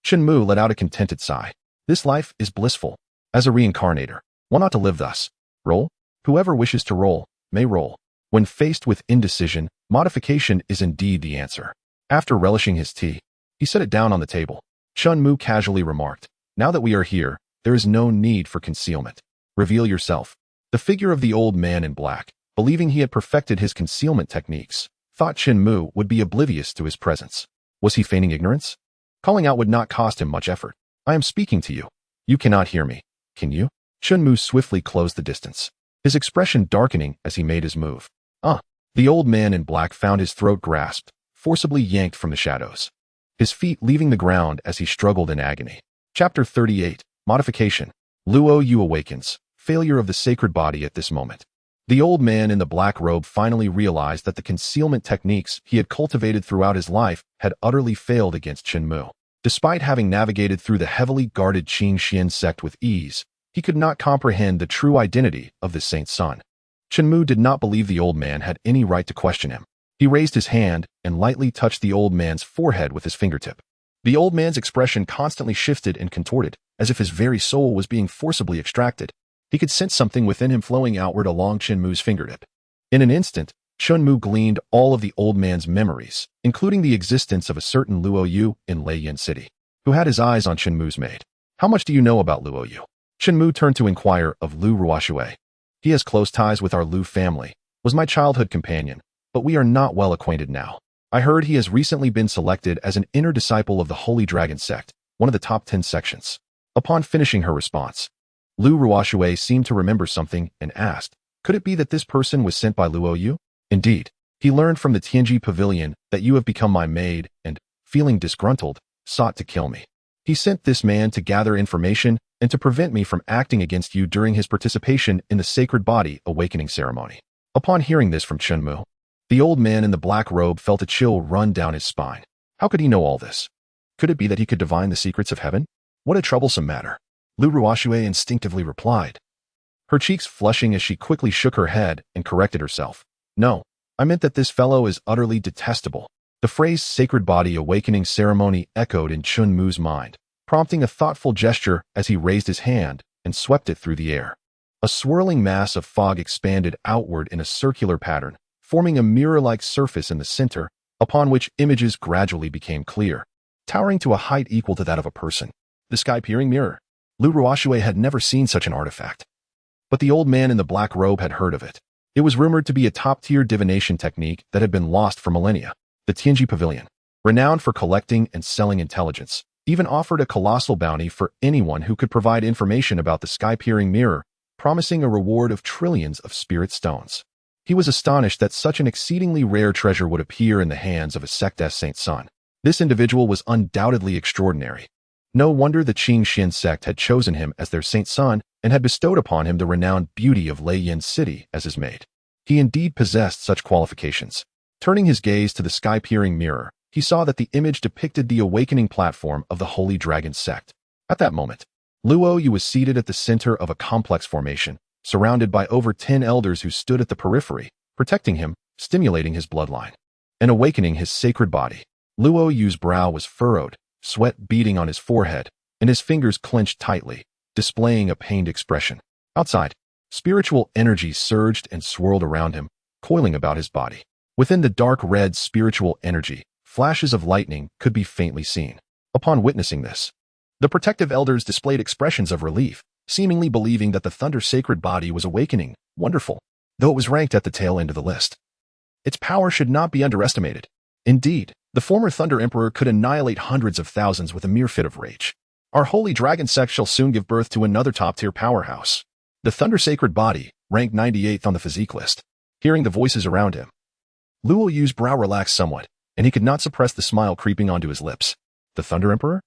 Chen Mu let out a contented sigh. This life is blissful. As a reincarnator, one ought to live thus. Roll. Whoever wishes to roll, may roll. When faced with indecision, modification is indeed the answer. After relishing his tea, he set it down on the table. Chen Mu casually remarked, now that we are here, there is no need for concealment. Reveal yourself. The figure of the old man in black, believing he had perfected his concealment techniques, thought Chen Mu would be oblivious to his presence. Was he feigning ignorance? Calling out would not cost him much effort. I am speaking to you. You cannot hear me. Can you? Chen Mu swiftly closed the distance, his expression darkening as he made his move. The old man in black found his throat grasped, forcibly yanked from the shadows, his feet leaving the ground as he struggled in agony. Chapter 38. Modification. Luo Yu awakens. Failure of the sacred body at this moment. The old man in the black robe finally realized that the concealment techniques he had cultivated throughout his life had utterly failed against Chen Mu. Despite having navigated through the heavily guarded Qing Xian sect with ease, he could not comprehend the true identity of the saint's son. Chen Mu did not believe the old man had any right to question him. He raised his hand and lightly touched the old man's forehead with his fingertip. The old man's expression constantly shifted and contorted, as if his very soul was being forcibly extracted. He could sense something within him flowing outward along Chen Mu's fingertip. In an instant, Chen Mu gleaned all of the old man's memories, including the existence of a certain Luo Yu in Lei City, who had his eyes on Chen Mu's maid. How much do you know about Luo Yu? Chen Mu turned to inquire of Lu Ruoshui. He has close ties with our Lu family, was my childhood companion, but we are not well acquainted now. I heard he has recently been selected as an inner disciple of the Holy Dragon sect, one of the top 10 sections. Upon finishing her response, Lu Ruoshui seemed to remember something and asked, could it be that this person was sent by Luo Yu? Indeed, he learned from the Tianji pavilion that you have become my maid and, feeling disgruntled, sought to kill me. He sent this man to gather information and to prevent me from acting against you during his participation in the sacred body awakening ceremony. Upon hearing this from Chen Mu, the old man in the black robe felt a chill run down his spine. How could he know all this? Could it be that he could divine the secrets of heaven? What a troublesome matter. Lu Ruoshui instinctively replied, her cheeks flushing as she quickly shook her head and corrected herself. No, I meant that this fellow is utterly detestable. The phrase sacred body awakening ceremony echoed in Chen Mu's mind, prompting a thoughtful gesture as he raised his hand and swept it through the air. A swirling mass of fog expanded outward in a circular pattern, forming a mirror-like surface in the center, upon which images gradually became clear, towering to a height equal to that of a person. The sky-peering mirror. Lu Ruoshui had never seen such an artifact. But the old man in the black robe had heard of it. It was rumored to be a top-tier divination technique that had been lost for millennia. The Tianji Pavilion, renowned for collecting and selling intelligence, even offered a colossal bounty for anyone who could provide information about the sky-peering mirror, promising a reward of trillions of spirit stones. He was astonished that such an exceedingly rare treasure would appear in the hands of a sect's saint's son. This individual was undoubtedly extraordinary. No wonder the Qing Xian sect had chosen him as their saint's son and had bestowed upon him the renowned beauty of Lei City as his maid. He indeed possessed such qualifications. Turning his gaze to the sky-peering mirror, he saw that the image depicted the awakening platform of the Holy Dragon sect. At that moment, Luo Yu was seated at the center of a complex formation, surrounded by over 10 elders who stood at the periphery, protecting him, stimulating his bloodline, and awakening his sacred body. Luo Yu's brow was furrowed, sweat beading on his forehead, and his fingers clenched tightly, displaying a pained expression. Outside, spiritual energy surged and swirled around him, coiling about his body. Within the dark red spiritual energy, flashes of lightning could be faintly seen. Upon witnessing this, the protective elders displayed expressions of relief, seemingly believing that the thunder sacred body was awakening. Wonderful, though it was ranked at the tail end of the list. Its power should not be underestimated. Indeed, the former Thunder Emperor could annihilate hundreds of thousands with a mere fit of rage. Our Holy Dragon sect shall soon give birth to another top-tier powerhouse. The Thunder Sacred Body, ranked 98th on the physique list. Hearing the voices around him, Luo Yu's brow relaxed somewhat, and he could not suppress the smile creeping onto his lips. The Thunder Emperor?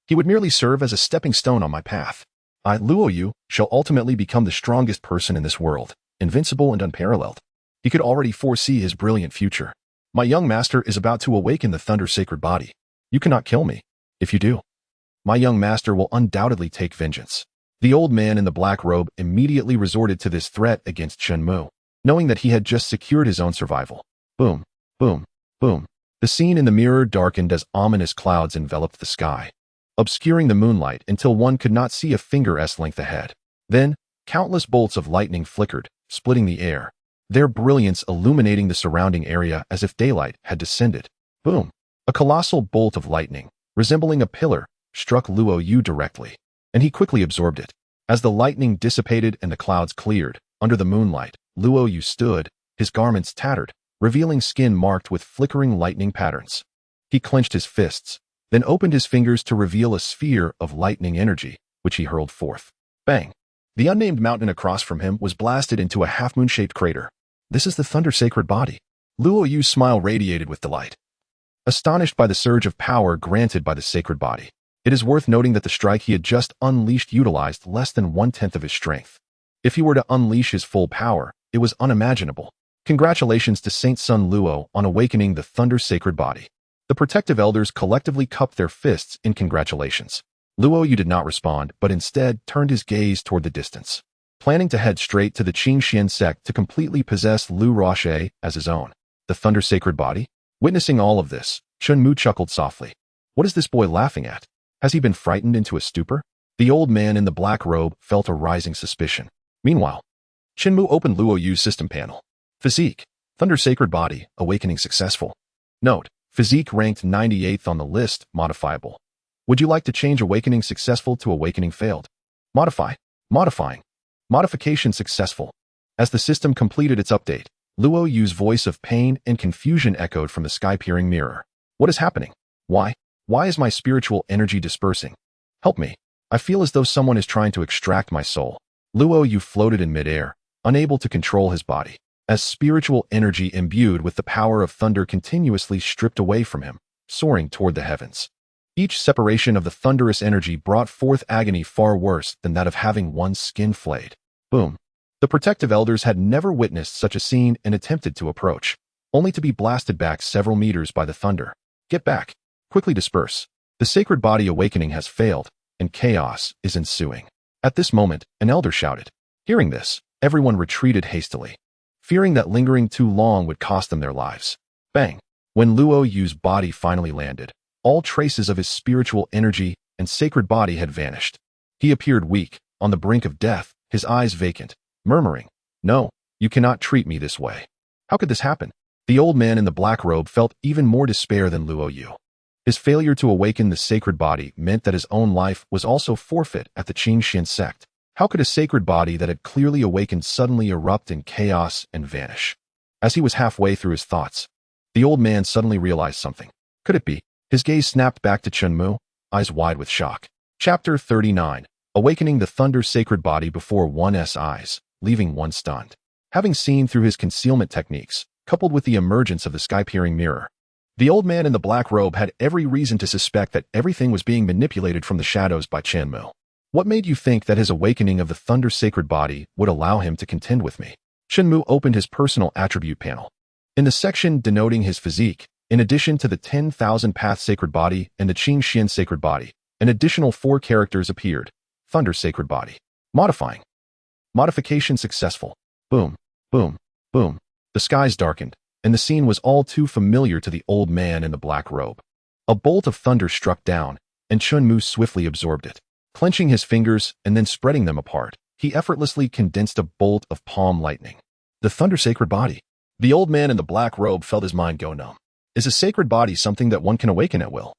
He would merely serve as a stepping stone on my path. I, Luo Yu, shall ultimately become the strongest person in this world, invincible and unparalleled. He could already foresee his brilliant future. My young master is about to awaken the Thunder Sacred Body. You cannot kill me. If you do, my young master will undoubtedly take vengeance. The old man in the black robe immediately resorted to this threat against Chen Mu, knowing that he had just secured his own survival. Boom, boom, boom. The scene in the mirror darkened as ominous clouds enveloped the sky, obscuring the moonlight until one could not see a finger's length ahead. Then, countless bolts of lightning flickered, splitting the air, their brilliance illuminating the surrounding area as if daylight had descended. Boom! A colossal bolt of lightning, resembling a pillar, struck Luo Yu directly, and he quickly absorbed it. As the lightning dissipated and the clouds cleared, under the moonlight, Luo Yu stood, his garments tattered, revealing skin marked with flickering lightning patterns. He clenched his fists, then opened his fingers to reveal a sphere of lightning energy, which he hurled forth. Bang! The unnamed mountain across from him was blasted into a half-moon-shaped crater. This is the Thunder Sacred Body. Luo Yu's smile radiated with delight. Astonished by the surge of power granted by the sacred body, it is worth noting that the strike he had just unleashed utilized less than 1/10 of his strength. If he were to unleash his full power, it was unimaginable. Congratulations to Saint Sun Luo on awakening the Thunder Sacred Body. The protective elders collectively cupped their fists in congratulations. Luo Yu did not respond, but instead turned his gaze toward the distance, planning to head straight to the Qingxian sect to completely possess Lu Roche as his own. The Thunder Sacred Body? Witnessing all of this, Chen Mu chuckled softly. What is this boy laughing at? Has he been frightened into a stupor? The old man in the black robe felt a rising suspicion. Meanwhile, Chen Mu opened Luo Yu's system panel. Physique. Thunder Sacred Body. Awakening successful. Note. Physique ranked 98th on the list. Modifiable. Would you like to change Awakening successful to Awakening failed? Modify. Modifying. Modification successful. As the system completed its update, Luo Yu's voice of pain and confusion echoed from the sky-peering mirror. What is happening? Why? Why is my spiritual energy dispersing? Help me. I feel as though someone is trying to extract my soul. Luo Yu floated in midair, unable to control his body, as spiritual energy imbued with the power of thunder continuously stripped away from him, soaring toward the heavens. Each separation of the thunderous energy brought forth agony far worse than that of having one's skin flayed. Boom. The protective elders had never witnessed such a scene and attempted to approach, only to be blasted back several meters by the thunder. Get back. Quickly disperse. The sacred body awakening has failed, and chaos is ensuing. At this moment, an elder shouted. Hearing this, everyone retreated hastily, fearing that lingering too long would cost them their lives. Bang! When Luo Yu's body finally landed, all traces of his spiritual energy and sacred body had vanished. He appeared weak, on the brink of death, his eyes vacant, murmuring, No, you cannot treat me this way. How could this happen? The old man in the black robe felt even more despair than Luo Yu. His failure to awaken the sacred body meant that his own life was also forfeit at the Qingxian sect. How could a sacred body that had clearly awakened suddenly erupt in chaos and vanish? As he was halfway through his thoughts, the old man suddenly realized something. Could it be? His gaze snapped back to Chen Mu, eyes wide with shock. Chapter 39. Awakening the Thunder Sacred Body before one's eyes, leaving one stunned. Having seen through his concealment techniques, coupled with the emergence of the sky-peering mirror, the old man in the black robe had every reason to suspect that everything was being manipulated from the shadows by Chen Mu. What made you think that his awakening of the Thunder Sacred Body would allow him to contend with me? Chen Mu opened his personal attribute panel. In the section denoting his physique, in addition to the 10,000 Path Sacred Body and the Qingxian Sacred Body, an additional 4 characters appeared. Thunder Sacred Body. Modifying. Modification successful. Boom, boom, boom. The skies darkened, and the scene was all too familiar to the old man in the black robe. A bolt of thunder struck down, and Chen Mu swiftly absorbed it. Clenching his fingers and then spreading them apart, he effortlessly condensed a bolt of palm lightning. The Thunder Sacred Body. The old man in the black robe felt his mind go numb. Is a sacred body something that one can awaken at will?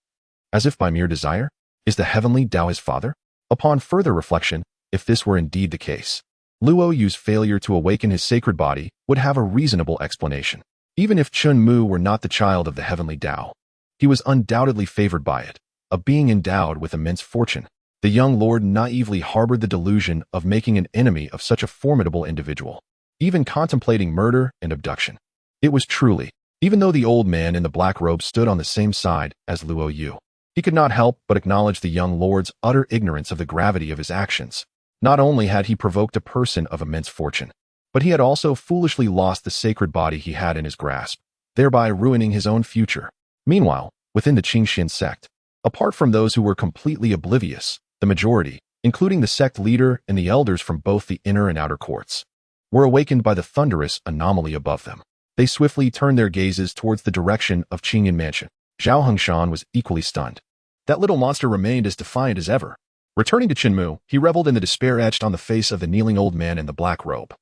As if by mere desire? Is the heavenly Tao his father? Upon further reflection, if this were indeed the case, Luo Yu's failure to awaken his sacred body would have a reasonable explanation. Even if Chen Mu were not the child of the heavenly Tao, he was undoubtedly favored by it, a being endowed with immense fortune. The young lord naively harbored the delusion of making an enemy of such a formidable individual, even contemplating murder and abduction. It was truly, even though the old man in the black robe stood on the same side as Luo Yu, he could not help but acknowledge the young lord's utter ignorance of the gravity of his actions. Not only had he provoked a person of immense fortune, but he had also foolishly lost the sacred body he had in his grasp, thereby ruining his own future. Meanwhile, within the Qingxian sect, apart from those who were completely oblivious, the majority, including the sect leader and the elders from both the inner and outer courts, were awakened by the thunderous anomaly above them. They swiftly turned their gazes towards the direction of Qingyan Mansion. Zhao Hengshan was equally stunned. That little monster remained as defiant as ever. Returning to Chen Mu, he reveled in the despair etched on the face of the kneeling old man in the black robe,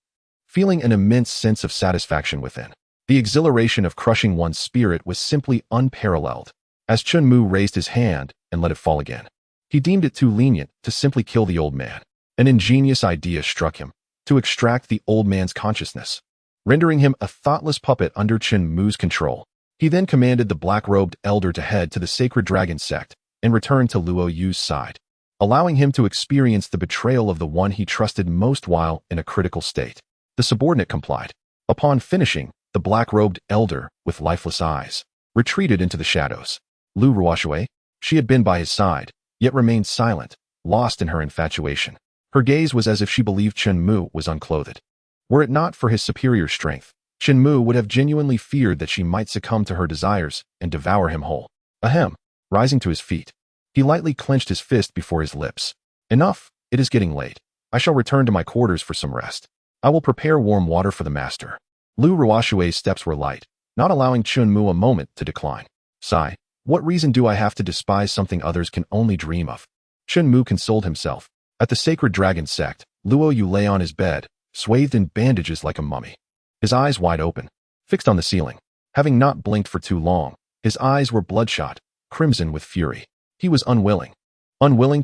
feeling an immense sense of satisfaction within. The exhilaration of crushing one's spirit was simply unparalleled. As Chen Mu raised his hand and let it fall again, he deemed it too lenient to simply kill the old man. An ingenious idea struck him, to extract the old man's consciousness, rendering him a thoughtless puppet under Chen Mu's control. He then commanded the black-robed elder to head to the Sacred Dragon sect and return to Luo Yu's side, allowing him to experience the betrayal of the one he trusted most while in a critical state. The subordinate complied. Upon finishing, the black-robed elder, with lifeless eyes, retreated into the shadows. Lu Ruoshui, she had been by his side, yet remained silent, lost in her infatuation. Her gaze was as if she believed Chen Mu was unclothed. Were it not for his superior strength, Chen Mu would have genuinely feared that she might succumb to her desires and devour him whole. Ahem. Rising to his feet, he lightly clenched his fist before his lips. Enough, it is getting late. I shall return to my quarters for some rest. I will prepare warm water for the master. Lu Ruoshui's steps were light, not allowing Chen Mu a moment to decline. Sigh. What reason do I have to despise something others can only dream of? Chen Mu consoled himself. At the sacred dragon sect, Luo Yu lay on his bed, swathed in bandages like a mummy. His eyes wide open, fixed on the ceiling. Having not blinked for too long, his eyes were bloodshot, crimson with fury. He was unwilling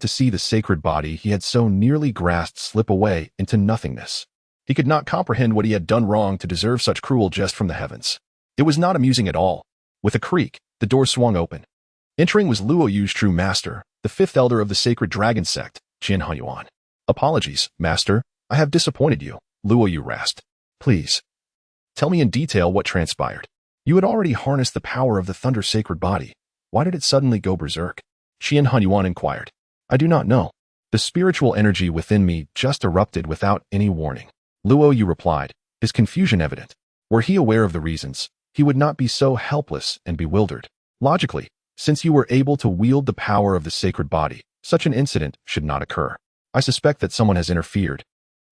to see the sacred body he had so nearly grasped slip away into nothingness. He could not comprehend what he had done wrong to deserve such cruel jest from the heavens. It was not amusing at all. With a creak, the door swung open. Entering was Luo Yu's true master, the fifth elder of the sacred dragon sect, Jin Hunyuan. Apologies, master. I have disappointed you, Luo Yu rasped. Please, tell me in detail what transpired. You had already harnessed the power of the thunder sacred body. Why did it suddenly go berserk? Qian Hunyuan inquired. I do not know. The spiritual energy within me just erupted without any warning. Luo Yu replied, his confusion evident. Were he aware of the reasons, he would not be so helpless and bewildered. Logically, since you were able to wield the power of the sacred body, such an incident should not occur. I suspect that someone has interfered,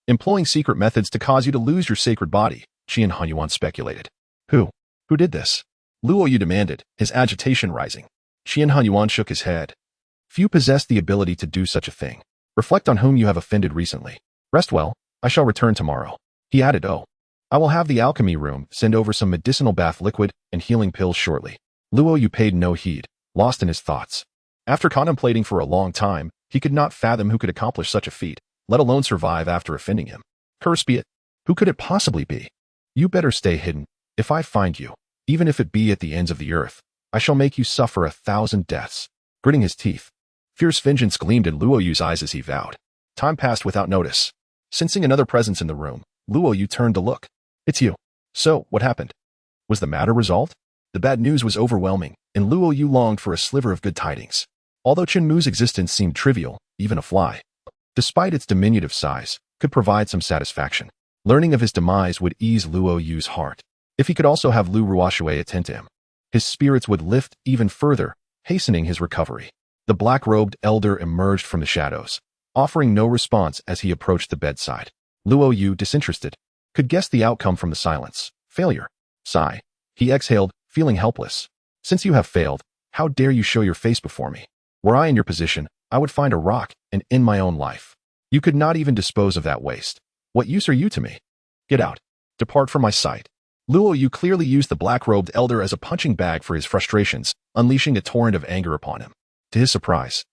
employing secret methods to cause you to lose your sacred body, Qian Hunyuan speculated. Who? Who did this? Luo Yu demanded, his agitation rising. Qian Hunyuan shook his head. Few possess the ability to do such a thing. Reflect on whom you have offended recently. Rest well. I shall return tomorrow. He added, I will have the alchemy room send over some medicinal bath liquid and healing pills shortly. Luo Yu paid no heed, lost in his thoughts. After contemplating for a long time, he could not fathom who could accomplish such a feat, let alone survive after offending him. Curse be it. Who could it possibly be? You better stay hidden. If I find you, even if it be at the ends of the earth, I shall make you suffer 1,000 deaths. Gritting his teeth, fierce vengeance gleamed in Luo Yu's eyes as he vowed. Time passed without notice. Sensing another presence in the room, Luo Yu turned to look. It's you. So, what happened? Was the matter resolved? The bad news was overwhelming, and Luo Yu longed for a sliver of good tidings. Although Chen Mu's existence seemed trivial, even a fly, despite its diminutive size, could provide some satisfaction. Learning of his demise would ease Luo Yu's heart. If he could also have Lu Ruoshui attend to him, his spirits would lift even further, hastening his recovery. The black-robed elder emerged from the shadows, offering no response as he approached the bedside. Luo Yu, disinterested, could guess the outcome from the silence. Failure. Sigh. He exhaled, feeling helpless. Since you have failed, how dare you show your face before me? Were I in your position, I would find a rock and end my own life. You could not even dispose of that waste. What use are you to me? Get out. Depart from my sight. Luo Yu clearly used the black-robed elder as a punching bag for his frustrations, unleashing a torrent of anger upon him. To his surprise,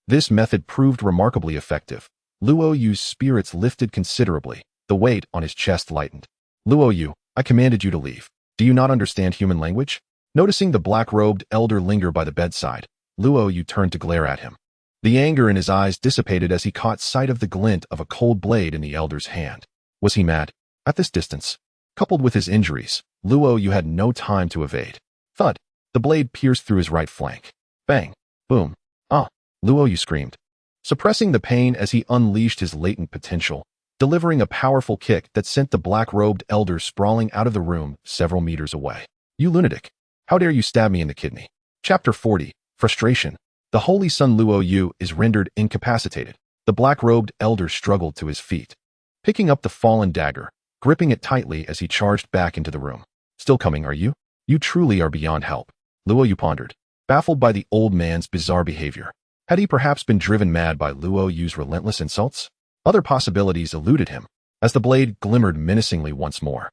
this method proved remarkably effective. Luo Yu's spirits lifted considerably, the weight on his chest lightened. Luo Yu, I commanded you to leave. Do you not understand human language? Noticing the black-robed elder linger by the bedside, Luo Yu turned to glare at him. The anger in his eyes dissipated as he caught sight of the glint of a cold blade in the elder's hand. Was he mad? At this distance, coupled with his injuries, Luo Yu had no time to evade. Thud! The blade pierced through his right flank. Bang! Boom! Ah! Luo Yu screamed, suppressing the pain as he unleashed his latent potential, delivering a powerful kick that sent the black-robed elder sprawling out of the room several meters away. You lunatic! How dare you stab me in the kidney? Chapter 40. Frustration. The holy son Luo Yu is rendered incapacitated. The black-robed elder struggled to his feet, picking up the fallen dagger, gripping it tightly as he charged back into the room. Still coming, are you? You truly are beyond help. Luo Yu pondered, baffled by the old man's bizarre behavior. Had he perhaps been driven mad by Luo Yu's relentless insults? Other possibilities eluded him, as the blade glimmered menacingly once more.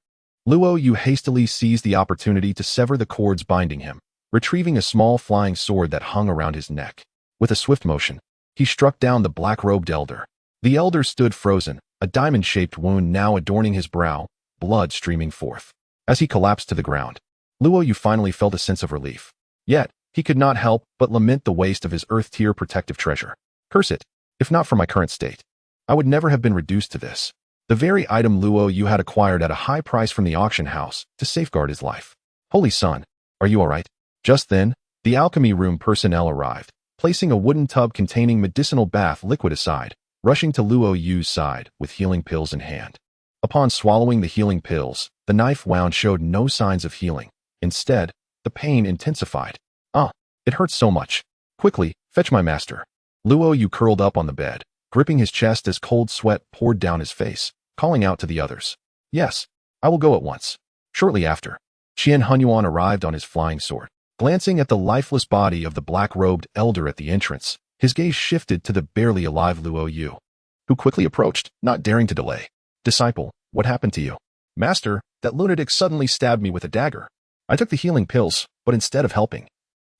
Luo Yu hastily seized the opportunity to sever the cords binding him, retrieving a small flying sword that hung around his neck. With a swift motion, he struck down the black-robed elder. The elder stood frozen, a diamond-shaped wound now adorning his brow, blood streaming forth. As he collapsed to the ground, Luo Yu finally felt a sense of relief. Yet, he could not help but lament the waste of his earth-tier protective treasure. Curse it! If not for my current state, I would never have been reduced to this. the very item Luo Yu had acquired at a high price from the auction house to safeguard his life. Holy son, are you all right? Just then, the alchemy room personnel arrived, placing a wooden tub containing medicinal bath liquid aside, rushing to Luo Yu's side with healing pills in hand. Upon swallowing the healing pills, the knife wound showed no signs of healing. Instead, the pain intensified. Ah, it hurts so much. Quickly, fetch my master. Luo Yu curled up on the bed, gripping his chest as cold sweat poured down his face, calling out to the others. Yes, I will go at once. Shortly after, Qian Hunyuan arrived on his flying sword. Glancing at the lifeless body of the black-robed elder at the entrance, his gaze shifted to the barely alive Luo Yu, who quickly approached, not daring to delay. Disciple, what happened to you? Master, that lunatic suddenly stabbed me with a dagger. I took the healing pills, but instead of helping,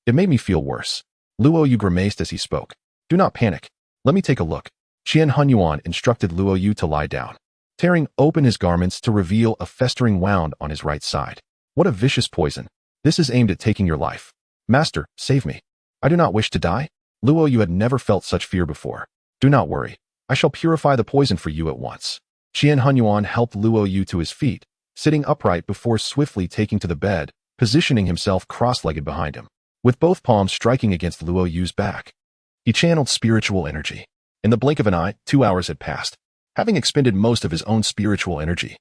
it made me feel worse. Luo Yu grimaced as he spoke. Do not panic. Let me take a look. Qian Hunyuan instructed Luo Yu to lie down, tearing open his garments to reveal a festering wound on his right side. What a vicious poison. This is aimed at taking your life. Master, save me. I do not wish to die. Luo Yu had never felt such fear before. Do not worry. I shall purify the poison for you at once. Qian Hunyuan helped Luo Yu to his feet, sitting upright before swiftly taking to the bed, positioning himself cross-legged behind him, with both palms striking against Luo Yu's back. He channeled spiritual energy. In the blink of an eye, 2 hours had passed. Having expended most of his own spiritual energy,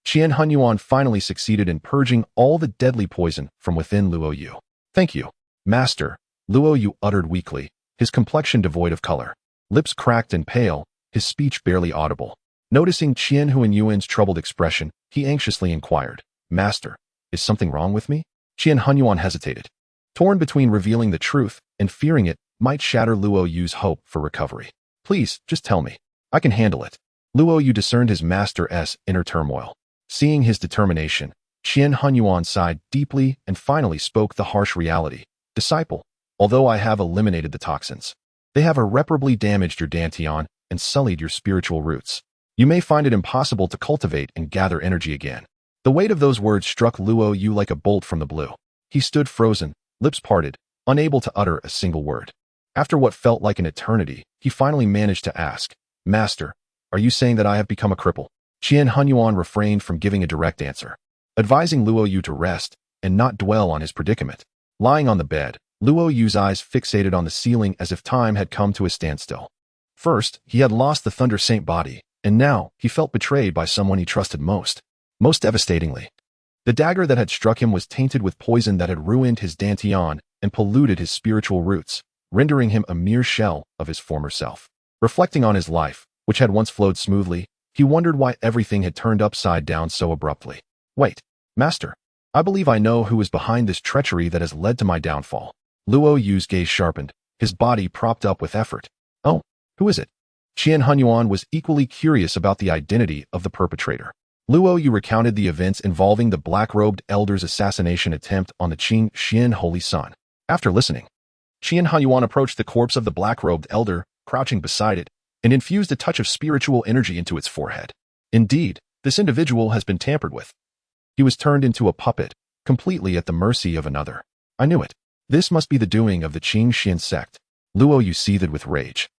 Qian Hunyuan finally succeeded in purging all the deadly poison from within Luo Yu. Thank you, Master, Luo Yu uttered weakly, his complexion devoid of color, lips cracked and pale, his speech barely audible. Noticing Qian Hunyuan's troubled expression, he anxiously inquired, Master, is something wrong with me? Qian Hunyuan hesitated, torn between revealing the truth and fearing it might shatter Luo Yu's hope for recovery. Please, just tell me. I can handle it. Luo Yu discerned his master's inner turmoil. Seeing his determination, Qian Hunyuan sighed deeply and finally spoke the harsh reality. Disciple, although I have eliminated the toxins, they have irreparably damaged your dantian and sullied your spiritual roots. You may find it impossible to cultivate and gather energy again. The weight of those words struck Luo Yu like a bolt from the blue. He stood frozen, lips parted, unable to utter a single word. After what felt like an eternity, he finally managed to ask, Master, are you saying that I have become a cripple? Qian Hunyuan refrained from giving a direct answer, advising Luo Yu to rest and not dwell on his predicament. Lying on the bed, Luo Yu's eyes fixated on the ceiling as if time had come to a standstill. First, he had lost the Thunder Saint body, and now he felt betrayed by someone he trusted most devastatingly. The dagger that had struck him was tainted with poison that had ruined his dantian and polluted his spiritual roots, rendering him a mere shell of his former self. Reflecting on his life, which had once flowed smoothly, he wondered why everything had turned upside down so abruptly. Wait, Master, I believe I know who is behind this treachery that has led to my downfall. Luo Yu's gaze sharpened, his body propped up with effort. Oh, who is it? Qian Hunyuan was equally curious about the identity of the perpetrator. Luo Yu recounted the events involving the black-robed elder's assassination attempt on the Qing Xian Holy Son. After listening, Qian Hunyuan approached the corpse of the black-robed elder, crouching beside it, and infused a touch of spiritual energy into its forehead. Indeed, this individual has been tampered with. He was turned into a puppet, completely at the mercy of another. I knew it. This must be the doing of the Qing Xian sect. Luo Yu seethed with rage,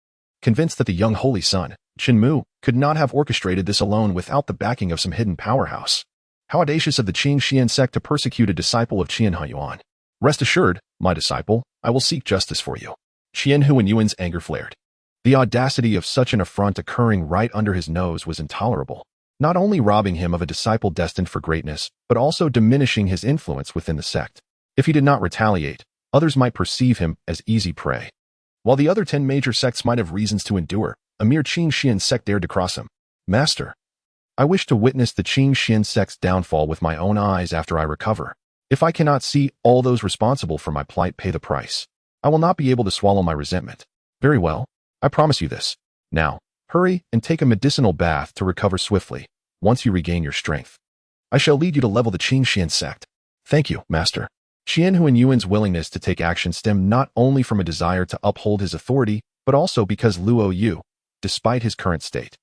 convinced that the young holy son, Chen Mu, could not have orchestrated this alone without the backing of some hidden powerhouse. How audacious of the Qing Xian sect to persecute a disciple of Qian Hunyuan. Rest assured, my disciple, I will seek justice for you. Qian Hunyuan's anger flared. The audacity of such an affront occurring right under his nose was intolerable, not only robbing him of a disciple destined for greatness, but also diminishing his influence within the sect. If he did not retaliate, others might perceive him as easy prey. While the other 10 major sects might have reasons to endure, a mere Qing Xian sect dared to cross him. Master, I wish to witness the Qing Xian sect's downfall with my own eyes after I recover. If I cannot see all those responsible for my plight pay the price, I will not be able to swallow my resentment. Very well. I promise you this. Now, hurry and take a medicinal bath to recover swiftly. Once you regain your strength, I shall lead you to level the Qing Xian sect. Thank you, Master. Qian Hunyuan's willingness to take action stemmed not only from a desire to uphold his authority, but also because Luo Yu, despite his current state,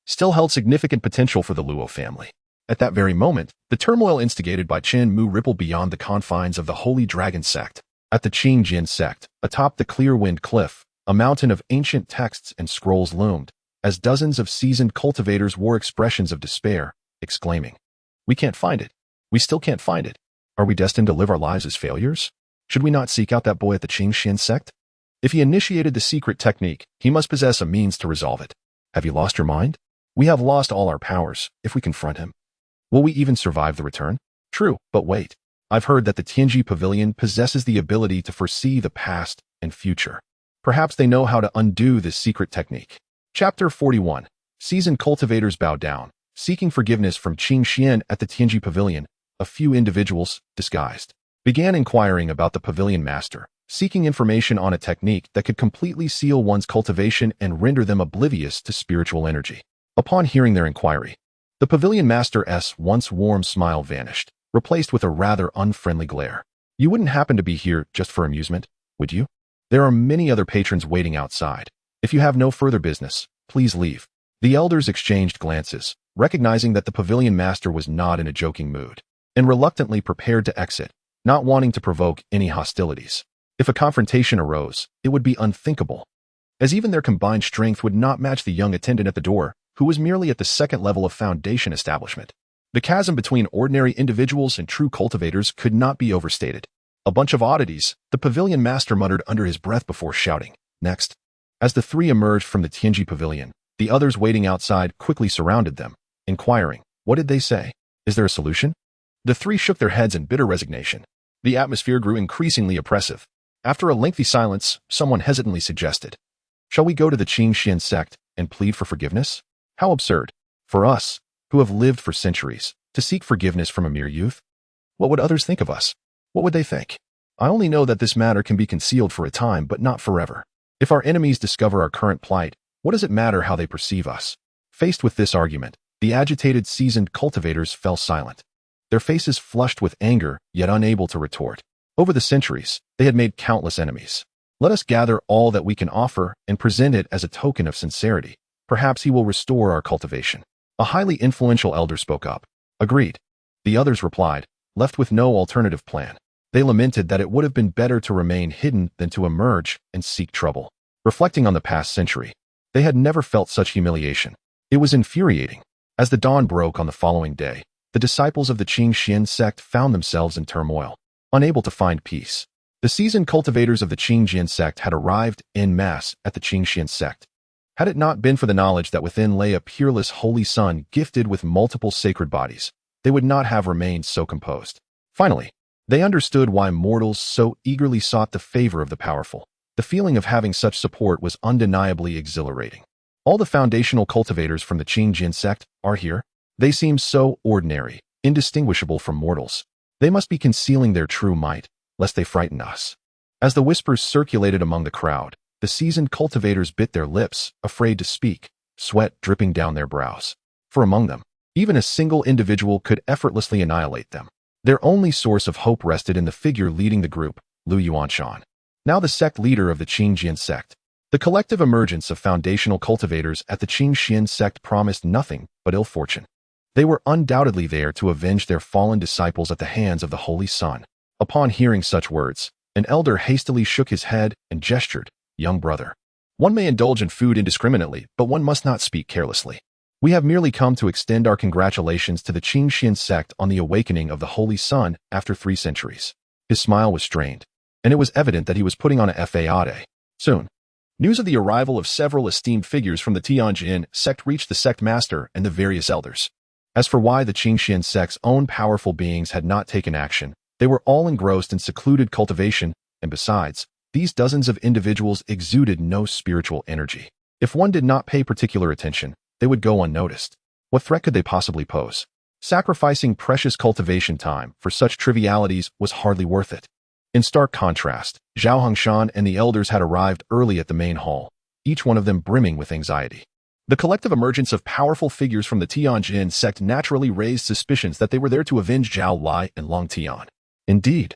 still held significant potential for the Luo family. At that very moment, the turmoil instigated by Chen Mu rippled beyond the confines of the Holy Dragon sect. At the Qing Jin sect, atop the Clear Wind Cliff, a mountain of ancient texts and scrolls loomed, as dozens of seasoned cultivators wore expressions of despair, exclaiming, "We can't find it. We still can't find it. Are we destined to live our lives as failures? Should we not seek out that boy at the Qingxian sect? If he initiated the secret technique, he must possess a means to resolve it. Have you lost your mind? We have lost all our powers if we confront him. Will we even survive the return? True, but wait. I've heard that the Tianji Pavilion possesses the ability to foresee the past and future. Perhaps they know how to undo this secret technique." Chapter 41. Seasoned cultivators bow down, seeking forgiveness from Qingxian at the Tianji Pavilion. A few individuals, disguised, began inquiring about the pavilion master, seeking information on a technique that could completely seal one's cultivation and render them oblivious to spiritual energy. Upon hearing their inquiry, the pavilion master's once warm smile vanished, replaced with a rather unfriendly glare. "You wouldn't happen to be here just for amusement, would you? There are many other patrons waiting outside. If you have no further business, please leave." The elders exchanged glances, recognizing that the pavilion master was not in a joking mood, and reluctantly prepared to exit, not wanting to provoke any hostilities. If a confrontation arose, it would be unthinkable, as even their combined strength would not match the young attendant at the door, who was merely at the second level of foundation establishment. The chasm between ordinary individuals and true cultivators could not be overstated. "A bunch of oddities," the pavilion master muttered under his breath before shouting, "Next." As the three emerged from the Tianji Pavilion, the others waiting outside quickly surrounded them, inquiring, "What did they say? Is there a solution?" The three shook their heads in bitter resignation. The atmosphere grew increasingly oppressive. After a lengthy silence, someone hesitantly suggested, "Shall we go to the Qingxian sect and plead for forgiveness? How absurd. For us, who have lived for centuries, to seek forgiveness from a mere youth? What would others think of us? What would they think? I only know that this matter can be concealed for a time, but not forever. If our enemies discover our current plight, what does it matter how they perceive us?" Faced with this argument, the agitated seasoned cultivators fell silent, their faces flushed with anger, yet unable to retort. Over the centuries, they had made countless enemies. Let us gather all that we can offer and present it as a token of sincerity. Perhaps he will restore our cultivation. A highly influential elder spoke up. Agreed. The others replied, left with no alternative plan. They lamented that it would have been better to remain hidden than to emerge and seek trouble. Reflecting on the past century, they had never felt such humiliation. It was infuriating. As the dawn broke on the following day, the disciples of the Qingxian sect found themselves in turmoil, unable to find peace. The seasoned cultivators of the Qingxian sect had arrived en masse at the Qingxian sect. Had it not been for the knowledge that within lay a peerless holy son gifted with multiple sacred bodies, they would not have remained so composed. Finally, they understood why mortals so eagerly sought the favor of the powerful. The feeling of having such support was undeniably exhilarating. All the foundational cultivators from the Qingxian sect are here. They seem so ordinary, indistinguishable from mortals. They must be concealing their true might, lest they frighten us. As the whispers circulated among the crowd, the seasoned cultivators bit their lips, afraid to speak, sweat dripping down their brows. For among them, even a single individual could effortlessly annihilate them. Their only source of hope rested in the figure leading the group, Lu Yuanshan, now the sect leader of the Qingxian sect. The collective emergence of foundational cultivators at the Qingxian sect promised nothing but ill fortune. They were undoubtedly there to avenge their fallen disciples at the hands of the Holy Son. Upon hearing such words, an elder hastily shook his head and gestured, "Young brother, one may indulge in food indiscriminately, but one must not speak carelessly. We have merely come to extend our congratulations to the Qingxian sect on the awakening of the Holy Son after 3 centuries. His smile was strained, and it was evident that he was putting on a facade. Soon, news of the arrival of several esteemed figures from the Tianjin sect reached the sect master and the various elders. As for why the Qingxian sect's own powerful beings had not taken action, they were all engrossed in secluded cultivation, and besides, these dozens of individuals exuded no spiritual energy. If one did not pay particular attention, they would go unnoticed. What threat could they possibly pose? Sacrificing precious cultivation time for such trivialities was hardly worth it. In stark contrast, Zhao Hongshan and the elders had arrived early at the main hall, each one of them brimming with anxiety. The collective emergence of powerful figures from the Tianjin sect naturally raised suspicions that they were there to avenge Zhao Lai and Long Tian. Indeed,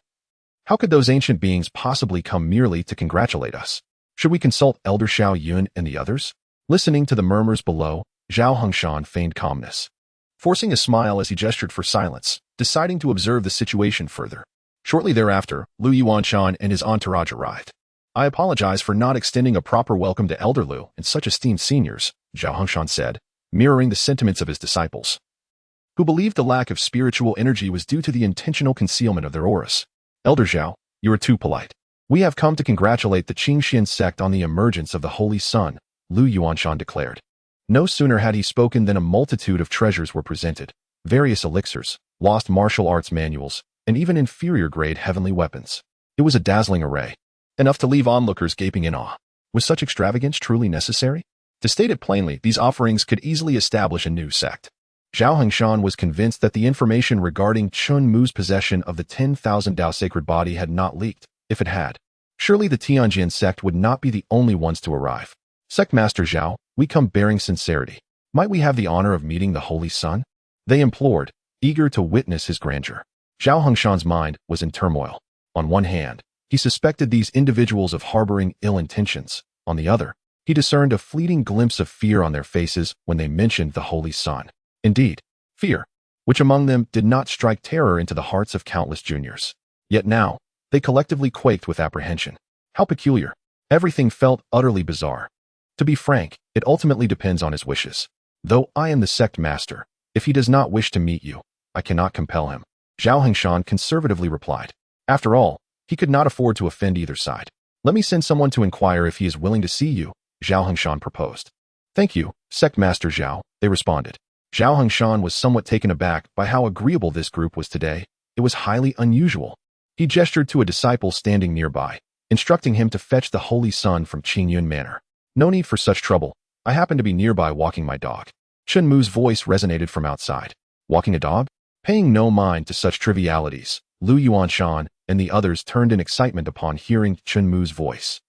how could those ancient beings possibly come merely to congratulate us? Should we consult Elder Xiao Yun and the others? Listening to the murmurs below, Zhao Hongshan feigned calmness, forcing a smile as he gestured for silence, deciding to observe the situation further. Shortly thereafter, Lu Yuanshan and his entourage arrived. "I apologize for not extending a proper welcome to Elder Lu and such esteemed seniors," Zhao Hengshan said, mirroring the sentiments of his disciples, who believed the lack of spiritual energy was due to the intentional concealment of their auras. Elder Zhao, you are too polite. We have come to congratulate the Qingxian sect on the emergence of the Holy Sun, Lu Yuanshan declared. No sooner had he spoken than a multitude of treasures were presented, various elixirs, lost martial arts manuals, and even inferior-grade heavenly weapons. It was a dazzling array, enough to leave onlookers gaping in awe. Was such extravagance truly necessary? To state it plainly, these offerings could easily establish a new sect. Zhao Hengshan was convinced that the information regarding Chen Mu's possession of the 10,000 Dao sacred body had not leaked. If it had, surely the Tianjin sect would not be the only ones to arrive. Sect Master Zhao, we come bearing sincerity. Might we have the honor of meeting the Holy Sun? They implored, eager to witness his grandeur. Zhao Hengshan's mind was in turmoil. On one hand, he suspected these individuals of harboring ill intentions. On the other, he discerned a fleeting glimpse of fear on their faces when they mentioned the Holy Sun. Indeed, fear, which among them did not strike terror into the hearts of countless juniors. Yet now, they collectively quaked with apprehension. How peculiar. Everything felt utterly bizarre. To be frank, it ultimately depends on his wishes. Though I am the sect master, if he does not wish to meet you, I cannot compel him. Zhao Hengshan conservatively replied. After all, he could not afford to offend either side. Let me send someone to inquire if he is willing to see you, Zhao Hengshan proposed. Thank you, Sect Master Zhao, they responded. Zhao Hengshan was somewhat taken aback by how agreeable this group was today. It was highly unusual. He gestured to a disciple standing nearby, instructing him to fetch the Holy Sun from Qingyun Manor. No need for such trouble. I happen to be nearby walking my dog. Chen Mu's voice resonated from outside. Walking a dog? Paying no mind to such trivialities, Lu Yuanshan and the others turned in excitement upon hearing Chen Mu's voice,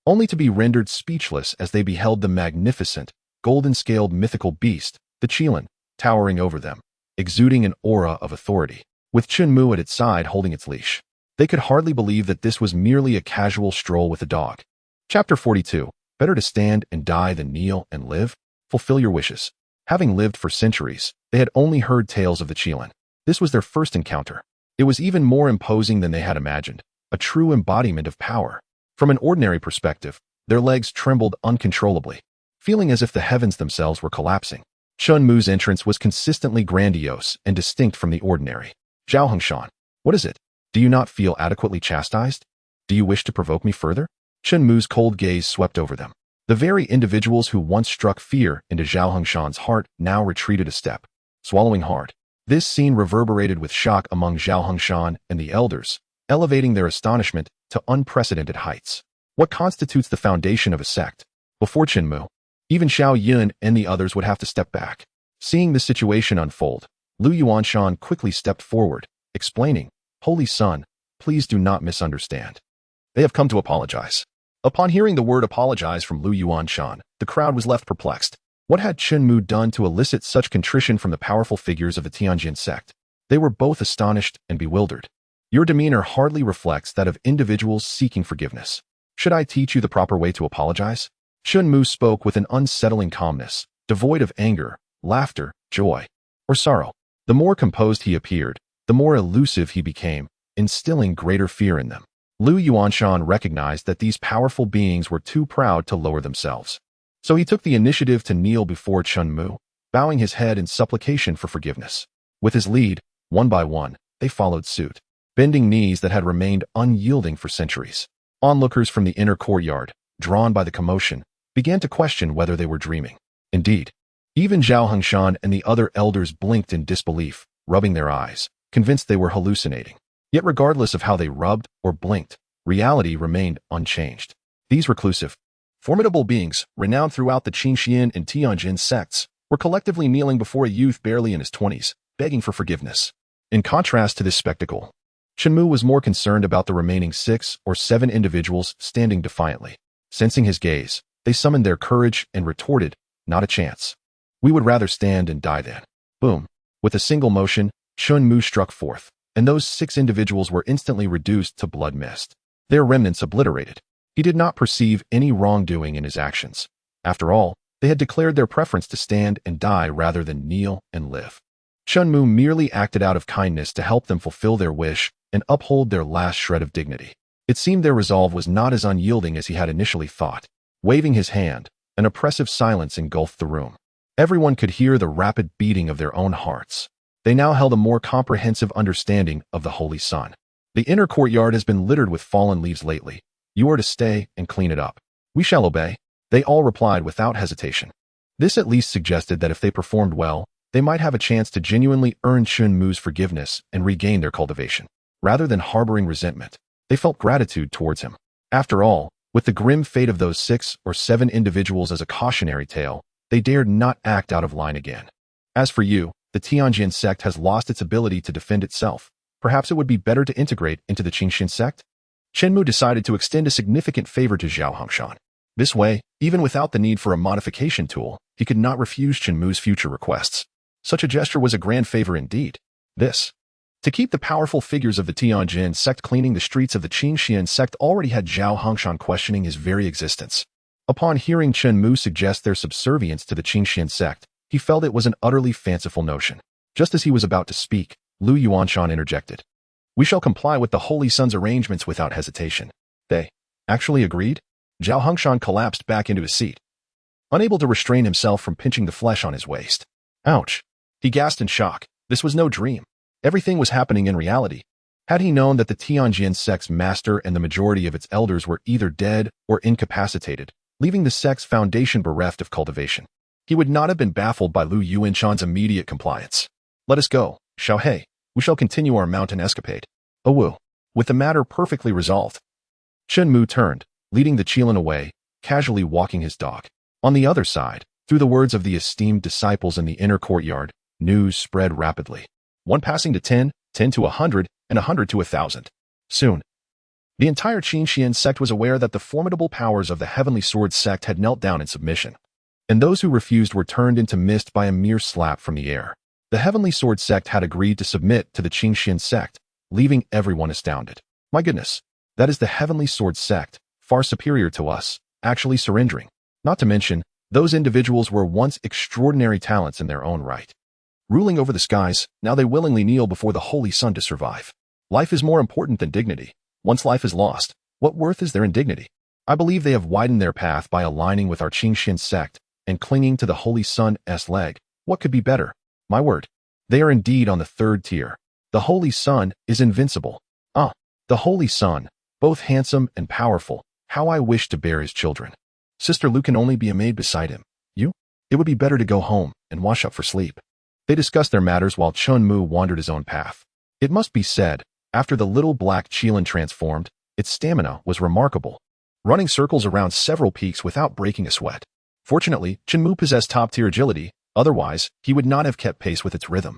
only to be rendered speechless as they beheld the magnificent, golden-scaled mythical beast, the Qilin, towering over them, exuding an aura of authority, with Chen Mu at its side holding its leash. They could hardly believe that this was merely a casual stroll with a dog. Chapter 42. Better to stand and die than kneel and live? Fulfill your wishes. Having lived for centuries, they had only heard tales of the Qilin. This was their first encounter. It was even more imposing than they had imagined, a true embodiment of power. From an ordinary perspective, their legs trembled uncontrollably, feeling as if the heavens themselves were collapsing. Chen Mu's entrance was consistently grandiose and distinct from the ordinary. Zhao Hengshan, what is it? Do you not feel adequately chastised? Do you wish to provoke me further? Chen Mu's cold gaze swept over them. The very individuals who once struck fear into Zhao Hengshan's heart now retreated a step, swallowing hard. This scene reverberated with shock among Zhao Hengshan and the elders, elevating their astonishment to unprecedented heights. What constitutes the foundation of a sect? Before Chen Mu, even Xiao Yun and the others would have to step back. Seeing the situation unfold, Lu Yuanshan quickly stepped forward, explaining, Holy Sun, please do not misunderstand. They have come to apologize. Upon hearing the word apologize from Lu Yuanshan, the crowd was left perplexed. What had Chen Mu done to elicit such contrition from the powerful figures of the Tianjin sect? They were both astonished and bewildered. Your demeanor hardly reflects that of individuals seeking forgiveness. Should I teach you the proper way to apologize? Chen Mu spoke with an unsettling calmness, devoid of anger, laughter, joy, or sorrow. The more composed he appeared, the more elusive he became, instilling greater fear in them. Lu Yuanshan recognized that these powerful beings were too proud to lower themselves. So he took the initiative to kneel before Chen Mu, bowing his head in supplication for forgiveness. With his lead, one by one, they followed suit, bending knees that had remained unyielding for centuries. Onlookers from the inner courtyard, drawn by the commotion, began to question whether they were dreaming. Indeed, even Zhao Hengshan and the other elders blinked in disbelief, rubbing their eyes, convinced they were hallucinating. Yet regardless of how they rubbed or blinked, reality remained unchanged. These reclusive, formidable beings, renowned throughout the Qingxian and Tianjin sects, were collectively kneeling before a youth barely in his 20s, begging for forgiveness. In contrast to this spectacle, Chen Mu was more concerned about the remaining 6 or 7 individuals standing defiantly. Sensing his gaze, they summoned their courage and retorted, not a chance. We would rather stand and die then. Boom. With a single motion, Chen Mu struck forth, and those 6 individuals were instantly reduced to blood mist, their remnants obliterated. He did not perceive any wrongdoing in his actions. After all, they had declared their preference to stand and die rather than kneel and live. Chen Mu merely acted out of kindness to help them fulfill their wish and uphold their last shred of dignity. It seemed their resolve was not as unyielding as he had initially thought. Waving his hand, An oppressive silence engulfed the room. Everyone could hear the rapid beating of their own hearts. They now held a more comprehensive understanding of the Holy Sun. The inner courtyard has been littered with fallen leaves lately. You are to stay and clean it up. We shall obey. They all replied without hesitation. This at least suggested that if they performed well, they might have a chance to genuinely earn Chen Mu's forgiveness and regain their cultivation. Rather than harboring resentment, they felt gratitude towards him. After all, with the grim fate of those 6 or 7 individuals as a cautionary tale, they dared not act out of line again. As for you, the Tianjin sect has lost its ability to defend itself. Perhaps it would be better to integrate into the Qingxin sect? Chen Mu decided to extend a significant favor to Zhao Hongshan. This way, even without the need for a modification tool, he could not refuse Chen Mu's future requests. Such a gesture was a grand favor indeed. To keep the powerful figures of the Tianjin sect cleaning the streets of the Qingxian sect already had Zhao Hongshan questioning his very existence. Upon hearing Chen Mu suggest their subservience to the Qingxian sect, he felt it was an utterly fanciful notion. Just as he was about to speak, Lu Yuanshan interjected. We shall comply with the Holy Sun's arrangements without hesitation. They actually agreed? Zhao Hongshan collapsed back into his seat, unable to restrain himself from pinching the flesh on his waist. Ouch! He gasped in shock. This was no dream. Everything was happening in reality. Had he known that the Tianjin sect's master and the majority of its elders were either dead or incapacitated, leaving the sect's foundation bereft of cultivation, he would not have been baffled by Lu Yuanshan's immediate compliance. Let us go, Xiaohei. We shall continue our mountain escapade. Wu. With the matter perfectly resolved, Chen Mu turned, leading the Qilin away, casually walking his dog. On the other side, through the words of the esteemed disciples in the inner courtyard, news spread rapidly. 1 passing to 10, 10 to 100, and 100 to 1,000. Soon, the entire Qingxian sect was aware that the formidable powers of the Heavenly Sword sect had knelt down in submission, and those who refused were turned into mist by a mere slap from the air. The Heavenly Sword sect had agreed to submit to the Qingxian sect, leaving everyone astounded. My goodness, that is the Heavenly Sword sect, far superior to us, actually surrendering. Not to mention, those individuals were once extraordinary talents in their own right. Ruling over the skies, now they willingly kneel before the Holy Sun to survive. Life is more important than dignity. Once life is lost, what worth is there in dignity? I believe they have widened their path by aligning with our Qingxian sect and clinging to the Holy Sun's leg. What could be better? My word. They are indeed on the 3rd tier. The Holy Sun is invincible. The Holy Sun, both handsome and powerful. How I wish to bear his children. Sister Lu can only be a maid beside him. You? It would be better to go home and wash up for sleep. They discussed their matters while Chen Mu wandered his own path. It must be said, after the little black Qilin transformed, its stamina was remarkable, running circles around several peaks without breaking a sweat. Fortunately, Chen Mu possessed top-tier agility, otherwise, he would not have kept pace with its rhythm.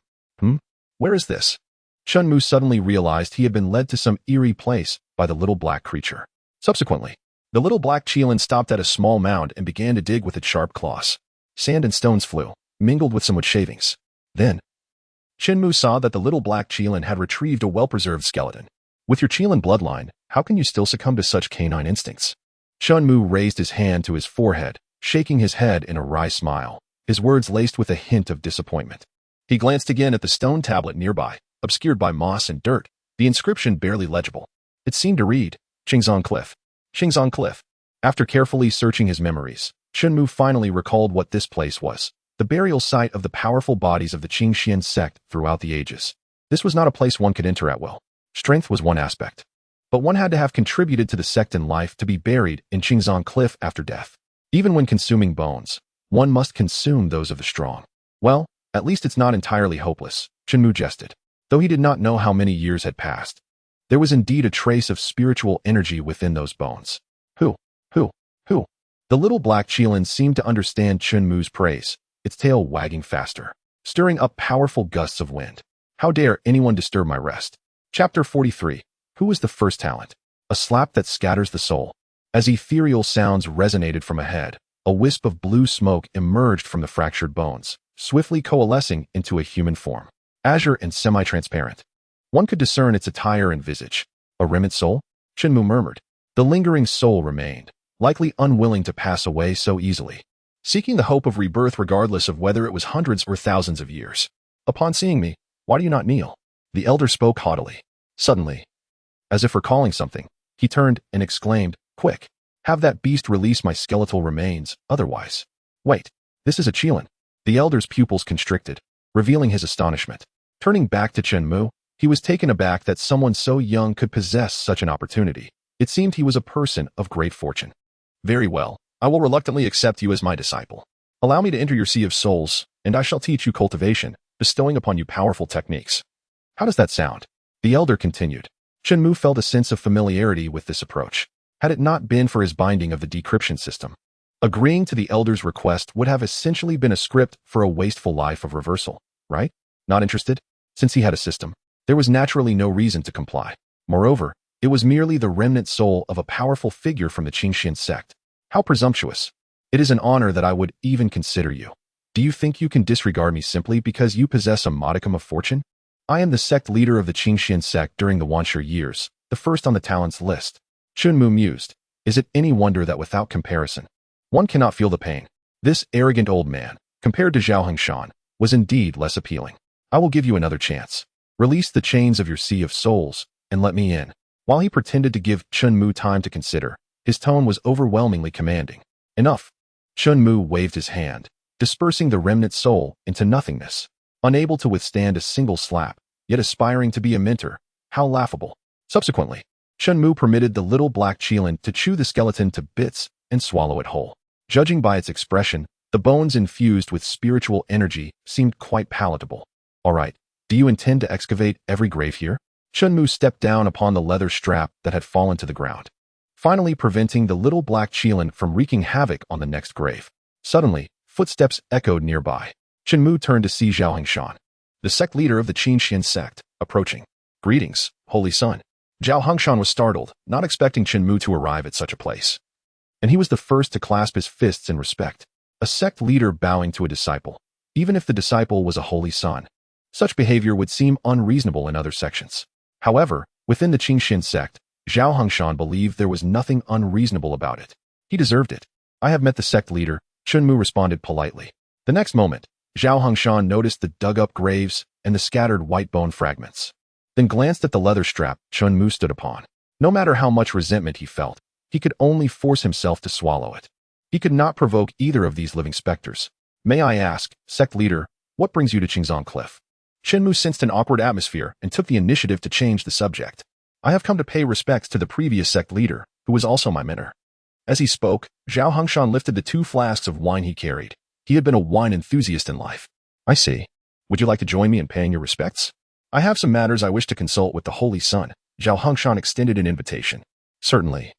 Where is this? Chen Mu suddenly realized he had been led to some eerie place by the little black creature. Subsequently, the little black Qilin stopped at a small mound and began to dig with its sharp claws. Sand and stones flew, mingled with some wood shavings. Then, Chen Mu saw that the little black Qilin had retrieved a well-preserved skeleton. With your Qilin bloodline, how can you still succumb to such canine instincts? Chen Mu raised his hand to his forehead, shaking his head in a wry smile, his words laced with a hint of disappointment. He glanced again at the stone tablet nearby, obscured by moss and dirt, the inscription barely legible. It seemed to read, Qingzong Cliff. Qingzong Cliff. After carefully searching his memories, Chen Mu finally recalled what this place was. The burial site of the powerful bodies of the Qingxian sect throughout the ages. This was not a place one could enter at will. Strength was one aspect, but one had to have contributed to the sect in life to be buried in Qingzong Cliff after death. Even when consuming bones, one must consume those of the strong. Well, at least it's not entirely hopeless, Chen Mu jested. Though he did not know how many years had passed, there was indeed a trace of spiritual energy within those bones. Who? The little black Qilin seemed to understand Chen Mu's praise, its tail wagging faster, stirring up powerful gusts of wind. How dare anyone disturb my rest? Chapter 43. Who is the first talent? A slap that scatters the soul. As ethereal sounds resonated from ahead, a wisp of blue smoke emerged from the fractured bones, swiftly coalescing into a human form. Azure and semi-transparent. One could discern its attire and visage. A remnant soul? Chen Mu murmured. The lingering soul remained, likely unwilling to pass away so easily, seeking the hope of rebirth regardless of whether it was hundreds or thousands of years. Upon seeing me, why do you not kneel? The elder spoke haughtily. Suddenly, as if recalling something, he turned and exclaimed, Quick! Have that beast release my skeletal remains, otherwise. Wait, this is a Qilin. The elder's pupils constricted, revealing his astonishment. Turning back to Chen Mu, he was taken aback that someone so young could possess such an opportunity. It seemed he was a person of great fortune. Very well, I will reluctantly accept you as my disciple. Allow me to enter your sea of souls, and I shall teach you cultivation, bestowing upon you powerful techniques. How does that sound? The elder continued. Chen Mu felt a sense of familiarity with this approach, had it not been for his binding of the decryption system. Agreeing to the elder's request would have essentially been a script for a wasteful life of reversal, right? Not interested? Since he had a system, there was naturally no reason to comply. Moreover, it was merely the remnant soul of a powerful figure from the Qingxian sect. How presumptuous. It is an honor that I would even consider you. Do you think you can disregard me simply because you possess a modicum of fortune? I am the sect leader of the Qingxian sect during the Wanshi years, the first on the talents list. Chen Mu mused. Is it any wonder that without comparison, one cannot feel the pain? This arrogant old man, compared to Zhao Hengshan, was indeed less appealing. I will give you another chance. Release the chains of your sea of souls, and let me in. While he pretended to give Chen Mu time to consider, his tone was overwhelmingly commanding. Enough. Chen Mu waved his hand, dispersing the remnant soul into nothingness. Unable to withstand a single slap, yet aspiring to be a mentor. How laughable. Subsequently, Chen Mu permitted the little black Qilin to chew the skeleton to bits and swallow it whole. Judging by its expression, the bones infused with spiritual energy seemed quite palatable. All right, do you intend to excavate every grave here? Chen Mu stepped down upon the leather strap that had fallen to the ground, finally preventing the little black Qilin from wreaking havoc on the next grave. Suddenly, footsteps echoed nearby. Chen Mu turned to see Zhao Hengshan, the sect leader of the Qingxian sect, approaching. Greetings, holy son. Zhao Hengshan was startled, not expecting Chen Mu to arrive at such a place. And he was the first to clasp his fists in respect. A sect leader bowing to a disciple, even if the disciple was a holy son. Such behavior would seem unreasonable in other sections. However, within the Qingxian sect, Zhao Hengshan believed there was nothing unreasonable about it. He deserved it. I have met the sect leader, Chen Mu responded politely. The next moment, Zhao Hengshan noticed the dug-up graves and the scattered white bone fragments, then glanced at the leather strap Chen Mu stood upon. No matter how much resentment he felt, he could only force himself to swallow it. He could not provoke either of these living specters. May I ask, sect leader, what brings you to Qingzhong Cliff? Chen Mu sensed an awkward atmosphere and took the initiative to change the subject. I have come to pay respects to the previous sect leader, who was also my mentor. As he spoke, Zhao Hengshan lifted the 2 flasks of wine he carried. He had been a wine enthusiast in life. I see. Would you like to join me in paying your respects? I have some matters I wish to consult with the Holy Son. Zhao Hengshan extended an invitation. Certainly.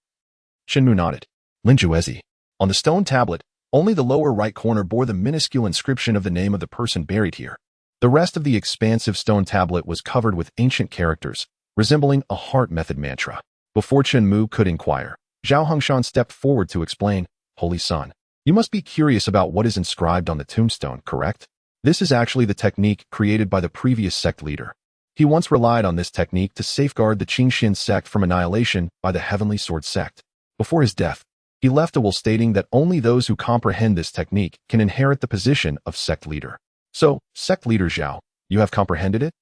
Chen Mu nodded. Linjuezi. On the stone tablet, only the lower right corner bore the minuscule inscription of the name of the person buried here. The rest of the expansive stone tablet was covered with ancient characters, resembling a heart method mantra. Before Chen Mu could inquire, Zhao Hengshan stepped forward to explain, Holy Son, you must be curious about what is inscribed on the tombstone, correct? This is actually the technique created by the previous sect leader. He once relied on this technique to safeguard the Qingxian sect from annihilation by the Heavenly Sword sect. Before his death, he left a will stating that only those who comprehend this technique can inherit the position of sect leader. So, sect leader Zhao, you have comprehended it?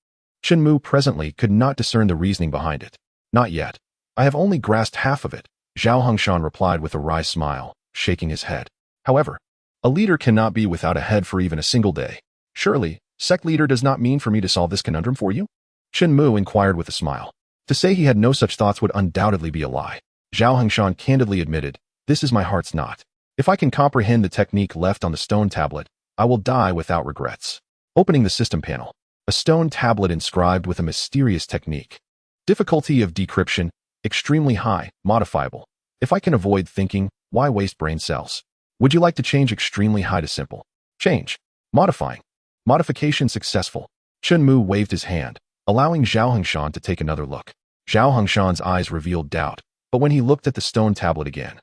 Chen Mu presently could not discern the reasoning behind it. Not yet. I have only grasped half of it, Zhao Hengshan replied with a wry smile, shaking his head. However, a leader cannot be without a head for even a single day. Surely, sect leader does not mean for me to solve this conundrum for you? Chen Mu inquired with a smile. To say he had no such thoughts would undoubtedly be a lie. Zhao Hengshan candidly admitted, this is my heart's knot. If I can comprehend the technique left on the stone tablet, I will die without regrets. Opening the system panel, a stone tablet inscribed with a mysterious technique. Difficulty of decryption, extremely high, modifiable. If I can avoid thinking, why waste brain cells? Would you like to change extremely high to simple? Change. Modifying. Modification successful. Chen Mu waved his hand, allowing Zhao Hengshan to take another look. Zhao Hengshan's eyes revealed doubt, but when he looked at the stone tablet again,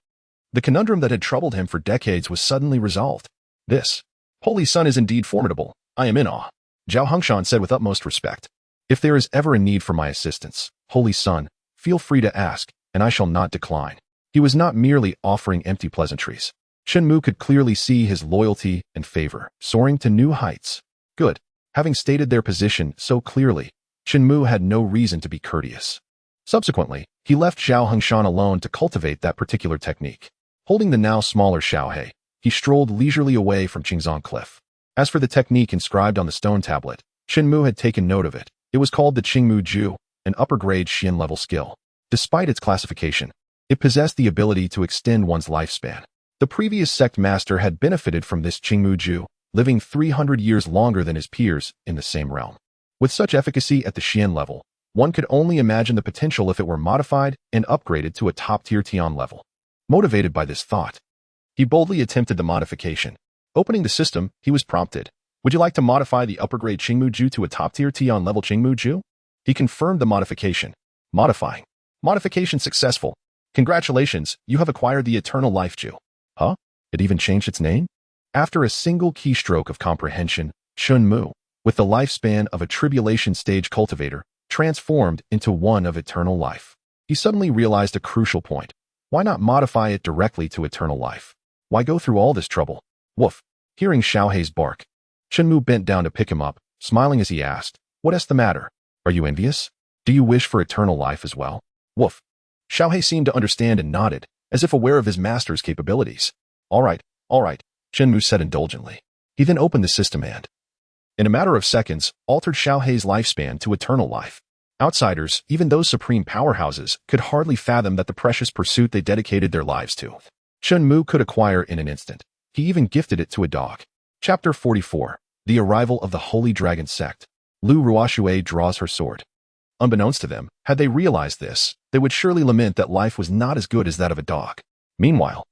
the conundrum that had troubled him for decades was suddenly resolved. This Holy Son is indeed formidable. I am in awe. Zhao Hengshan said with utmost respect. If there is ever a need for my assistance, Holy Son, feel free to ask, and I shall not decline. He was not merely offering empty pleasantries. Chen Mu could clearly see his loyalty and favor soaring to new heights. Good. Having stated their position so clearly, Chen Mu had no reason to be courteous. Subsequently, He left Zhao Hengshan alone to cultivate that particular technique. Holding the now smaller Xiaohe, he strolled leisurely away from Qingzong Cliff. As for the technique inscribed on the stone tablet, Chen Mu had taken note of it. It was called the Qingmu Ju, an upper-grade Xian-level skill. Despite its classification, it possessed the ability to extend one's lifespan. The previous sect master had benefited from this Qingmu Ju, living 300 years longer than his peers in the same realm. With such efficacy at the Xian level, one could only imagine the potential if it were modified and upgraded to a top-tier Tian level. Motivated by this thought, he boldly attempted the modification. Opening the system, he was prompted. Would you like to modify the upper-grade Qingmu Ju to a top-tier Tian level Qingmu Ju? He confirmed the modification. Modifying. Modification successful. Congratulations, you have acquired the Eternal Life Ju. Huh? It even changed its name? After a single keystroke of comprehension, Chen Mu, with the lifespan of a tribulation stage cultivator, transformed into one of eternal life. He suddenly realized a crucial point. Why not modify it directly to eternal life? Why go through all this trouble? Woof. Hearing Xiaohe's bark, Chen Mu bent down to pick him up, smiling as he asked, "What's the matter? Are you envious? Do you wish for eternal life as well?" Woof. Xiaohe seemed to understand and nodded, as if aware of his master's capabilities. All right, Chen Mu said indulgently. He then opened the system and, in a matter of seconds, altered Xiaohe's lifespan to eternal life. Outsiders, even those supreme powerhouses, could hardly fathom that the precious pursuit they dedicated their lives to, Chen Mu could acquire in an instant. He even gifted it to a dog. Chapter 44. The Arrival of the Holy Dragon Sect. Lu Ruoxue draws her sword. Unbeknownst to them, had they realized this, they would surely lament that life was not as good as that of a dog. Meanwhile,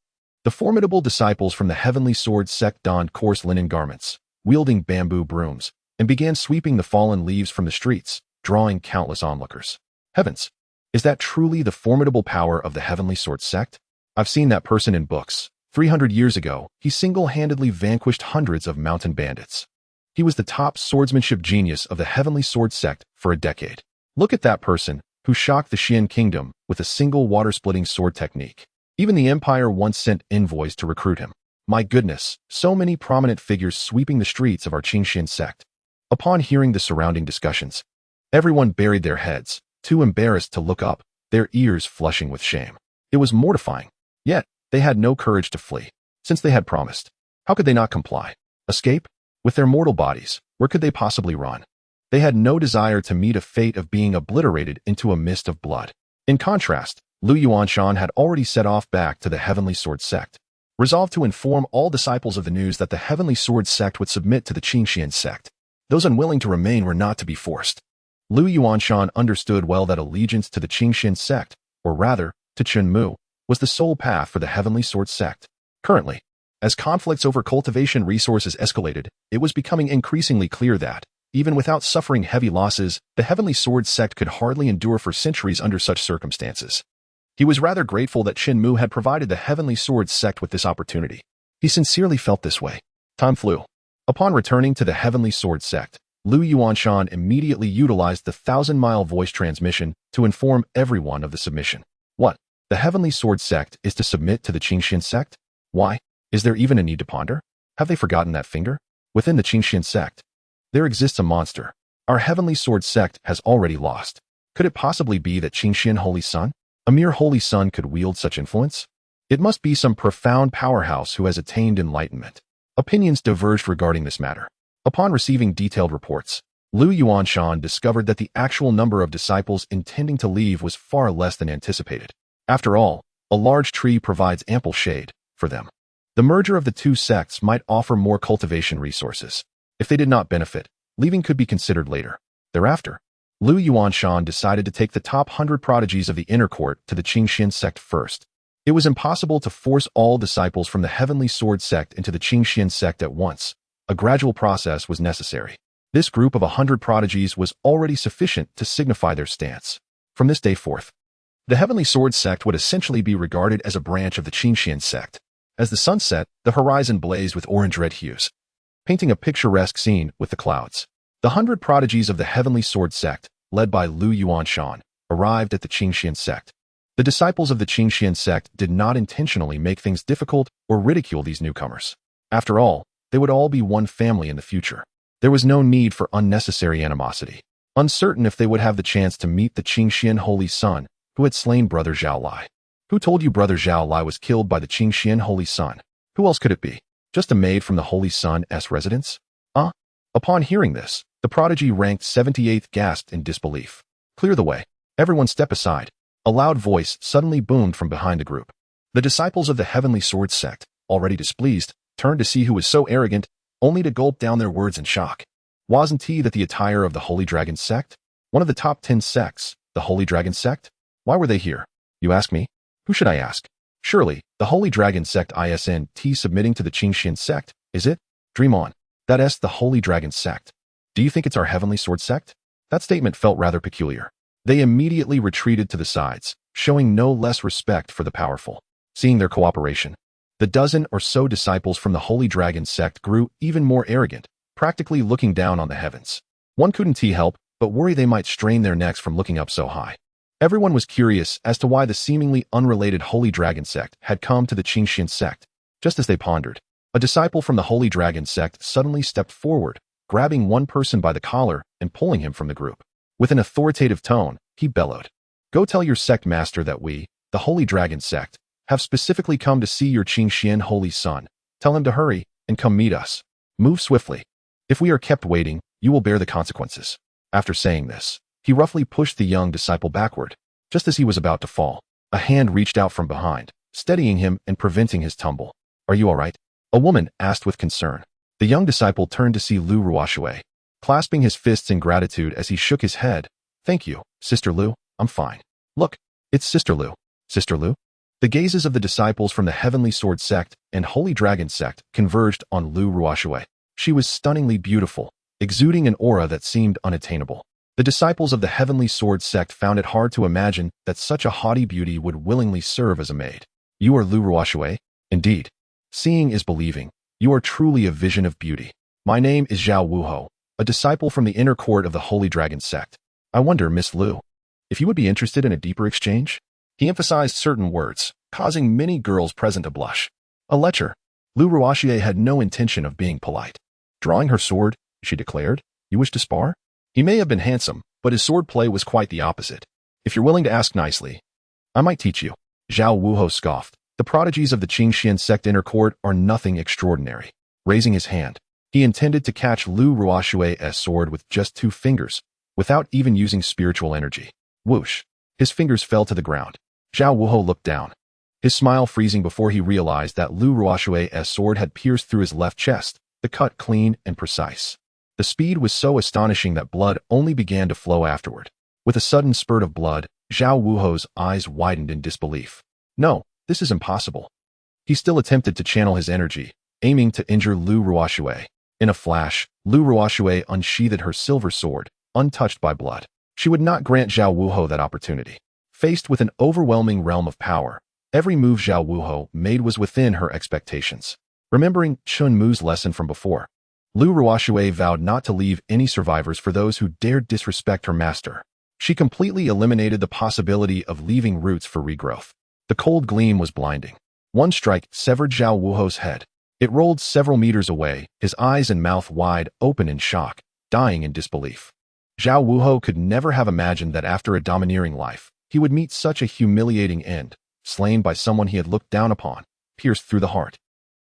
the formidable disciples from the Heavenly Sword Sect donned coarse linen garments, wielding bamboo brooms, and began sweeping the fallen leaves from the streets, drawing countless onlookers. Heavens! Is that truly the formidable power of the Heavenly Sword Sect? I've seen that person in books. 300 years ago, he single-handedly vanquished hundreds of mountain bandits. He was the top swordsmanship genius of the Heavenly Sword Sect for a decade. Look at that person, who shocked the Xian kingdom with a single water-splitting sword technique. Even the Empire once sent envoys to recruit him. My goodness, so many prominent figures sweeping the streets of our Qingxian sect. Upon hearing the surrounding discussions, everyone buried their heads, too embarrassed to look up, their ears flushing with shame. It was mortifying. Yet, they had no courage to flee, since they had promised. How could they not comply? Escape? With their mortal bodies, where could they possibly run? They had no desire to meet a fate of being obliterated into a mist of blood. In contrast, Lu Yuanshan had already set off back to the Heavenly Sword Sect, resolved to inform all disciples of the news that the Heavenly Sword Sect would submit to the Qingxian sect. Those unwilling to remain were not to be forced. Lu Yuanshan understood well that allegiance to the Qingxian sect, or rather, to Chen Mu, was the sole path for the Heavenly Sword Sect. Currently, as conflicts over cultivation resources escalated, it was becoming increasingly clear that, even without suffering heavy losses, the Heavenly Sword Sect could hardly endure for centuries under such circumstances. He was rather grateful that Chen Mu had provided the Heavenly Sword Sect with this opportunity. He sincerely felt this way. Time flew. Upon returning to the Heavenly Sword Sect, Lu Yuanshan immediately utilized the 1,000-mile voice transmission to inform everyone of the submission. What? The Heavenly Sword Sect is to submit to the Qingxian sect? Why? Is there even a need to ponder? Have they forgotten that finger? Within the Qingxian sect, there exists a monster. Our Heavenly Sword Sect has already lost. Could it possibly be that Qingxian Holy Sun, a mere Holy Sun, could wield such influence? It must be some profound powerhouse who has attained enlightenment. Opinions diverged regarding this matter. Upon receiving detailed reports, Lu Yuanshan discovered that the actual number of disciples intending to leave was far less than anticipated. After all, a large tree provides ample shade for them. The merger of the two sects might offer more cultivation resources. If they did not benefit, leaving could be considered later. Thereafter, Lu Yuanshan decided to take the top 100 prodigies of the inner court to the Qingxian sect first. It was impossible to force all disciples from the Heavenly Sword Sect into the Qingxian sect at once. A gradual process was necessary. This group of 100 prodigies was already sufficient to signify their stance. From this day forth, the Heavenly Sword Sect would essentially be regarded as a branch of the Qingxian sect. As the sun set, the horizon blazed with orange-red hues, painting a picturesque scene with the clouds. The 100 prodigies of the Heavenly Sword Sect, led by Lu Yuanshan, arrived at the Qingxian sect. The disciples of the Qingxian sect did not intentionally make things difficult or ridicule these newcomers. After all, they would all be one family in the future. There was no need for unnecessary animosity. Uncertain if they would have the chance to meet the Qingxian Holy Sun, who had slain Brother Zhao Lai. Who told you Brother Zhao Lai was killed by the Qingxian Holy Sun? Who else could it be? Just a maid from the Holy Sun's residence? Upon hearing this, the prodigy ranked 78th gasped in disbelief. Clear the way. Everyone step aside. A loud voice suddenly boomed from behind the group. The disciples of the Heavenly Sword sect, already displeased, turned to see who was so arrogant, only to gulp down their words in shock. Wasn't he that the attire of the Holy Dragon sect? One of the top 10 sects, the Holy Dragon sect? Why were they here? You ask me? Who should I ask? Surely, the Holy Dragon sect isn't submitting to the Qingxian sect, is it? Dream on. That's the Holy Dragon sect. Do you think it's our Heavenly Sword sect? That statement felt rather peculiar. They immediately retreated to the sides, showing no less respect for the powerful. Seeing their cooperation, the dozen or so disciples from the Holy Dragon sect grew even more arrogant, practically looking down on the heavens. One couldn't help but worry they might strain their necks from looking up so high. Everyone was curious as to why the seemingly unrelated Holy Dragon sect had come to the Qingxian sect. Just as they pondered, a disciple from the Holy Dragon sect suddenly stepped forward, grabbing one person by the collar and pulling him from the group. With an authoritative tone, he bellowed, "Go tell your sect master that we, the Holy Dragon sect, have specifically come to see your Qingxian Holy Sun. Tell him to hurry and come meet us. Move swiftly. If we are kept waiting, you will bear the consequences." After saying this, he roughly pushed the young disciple backward. Just as he was about to fall, a hand reached out from behind, steadying him and preventing his tumble. "Are you all right?" a woman asked with concern. The young disciple turned to see Lu Ruoshui, clasping his fists in gratitude as he shook his head. "Thank you, Sister Lu, I'm fine. Look, it's Sister Lu." Sister Lu? The gazes of the disciples from the Heavenly Sword sect and Holy Dragon sect converged on Lu Ruoshui. She was stunningly beautiful, exuding an aura that seemed unattainable. The disciples of the Heavenly Sword sect found it hard to imagine that such a haughty beauty would willingly serve as a maid. "You are Lu Ruoshui?" "Indeed. Seeing is believing. You are truly a vision of beauty. My name is Zhao Wuho, a disciple from the inner court of the Holy Dragon sect. I wonder, Miss Lu, if you would be interested in a deeper exchange?" He emphasized certain words, causing many girls present to blush. A lecher. Lu Ruoshui had no intention of being polite. Drawing her sword, she declared, "You wish to spar?" He may have been handsome, but his sword play was quite the opposite. "If you're willing to ask nicely, I might teach you." Zhao Wuho scoffed. The prodigies of the Qingxian sect inner court are nothing extraordinary. Raising his hand, he intended to catch Lu Ruoshui's sword with just 2 fingers, without even using spiritual energy. Whoosh! His fingers fell to the ground. Zhao Wuho looked down, his smile freezing before he realized that Lu Ruoshui's sword had pierced through his left chest, the cut clean and precise. The speed was so astonishing that blood only began to flow afterward. With a sudden spurt of blood, Zhao Wuho's eyes widened in disbelief. "No, this is impossible." He still attempted to channel his energy, aiming to injure Lu Ruoshui. In a flash, Lu Ruoshui unsheathed her silver sword, untouched by blood. She would not grant Zhao Wuho that opportunity. Faced with an overwhelming realm of power, every move Zhao Wuho made was within her expectations. Remembering Chen Mu's lesson from before, Lu Ruoshui vowed not to leave any survivors for those who dared disrespect her master. She completely eliminated the possibility of leaving roots for regrowth. The cold gleam was blinding. One strike severed Zhao Wuho's head. It rolled several meters away, his eyes and mouth wide open in shock, dying in disbelief. Zhao Wuho could never have imagined that after a domineering life, he would meet such a humiliating end, slain by someone he had looked down upon, pierced through the heart.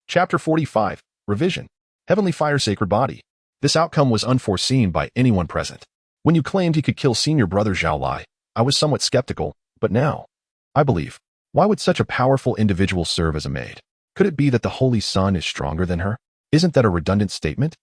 Chapter 45, Revision. Heavenly Fire Sacred Body. This outcome was unforeseen by anyone present. When you claimed he could kill senior brother Zhao Lai, I was somewhat skeptical, but now, I believe. Why would such a powerful individual serve as a maid? Could it be that the Holy Sun is stronger than her? Isn't that a redundant statement?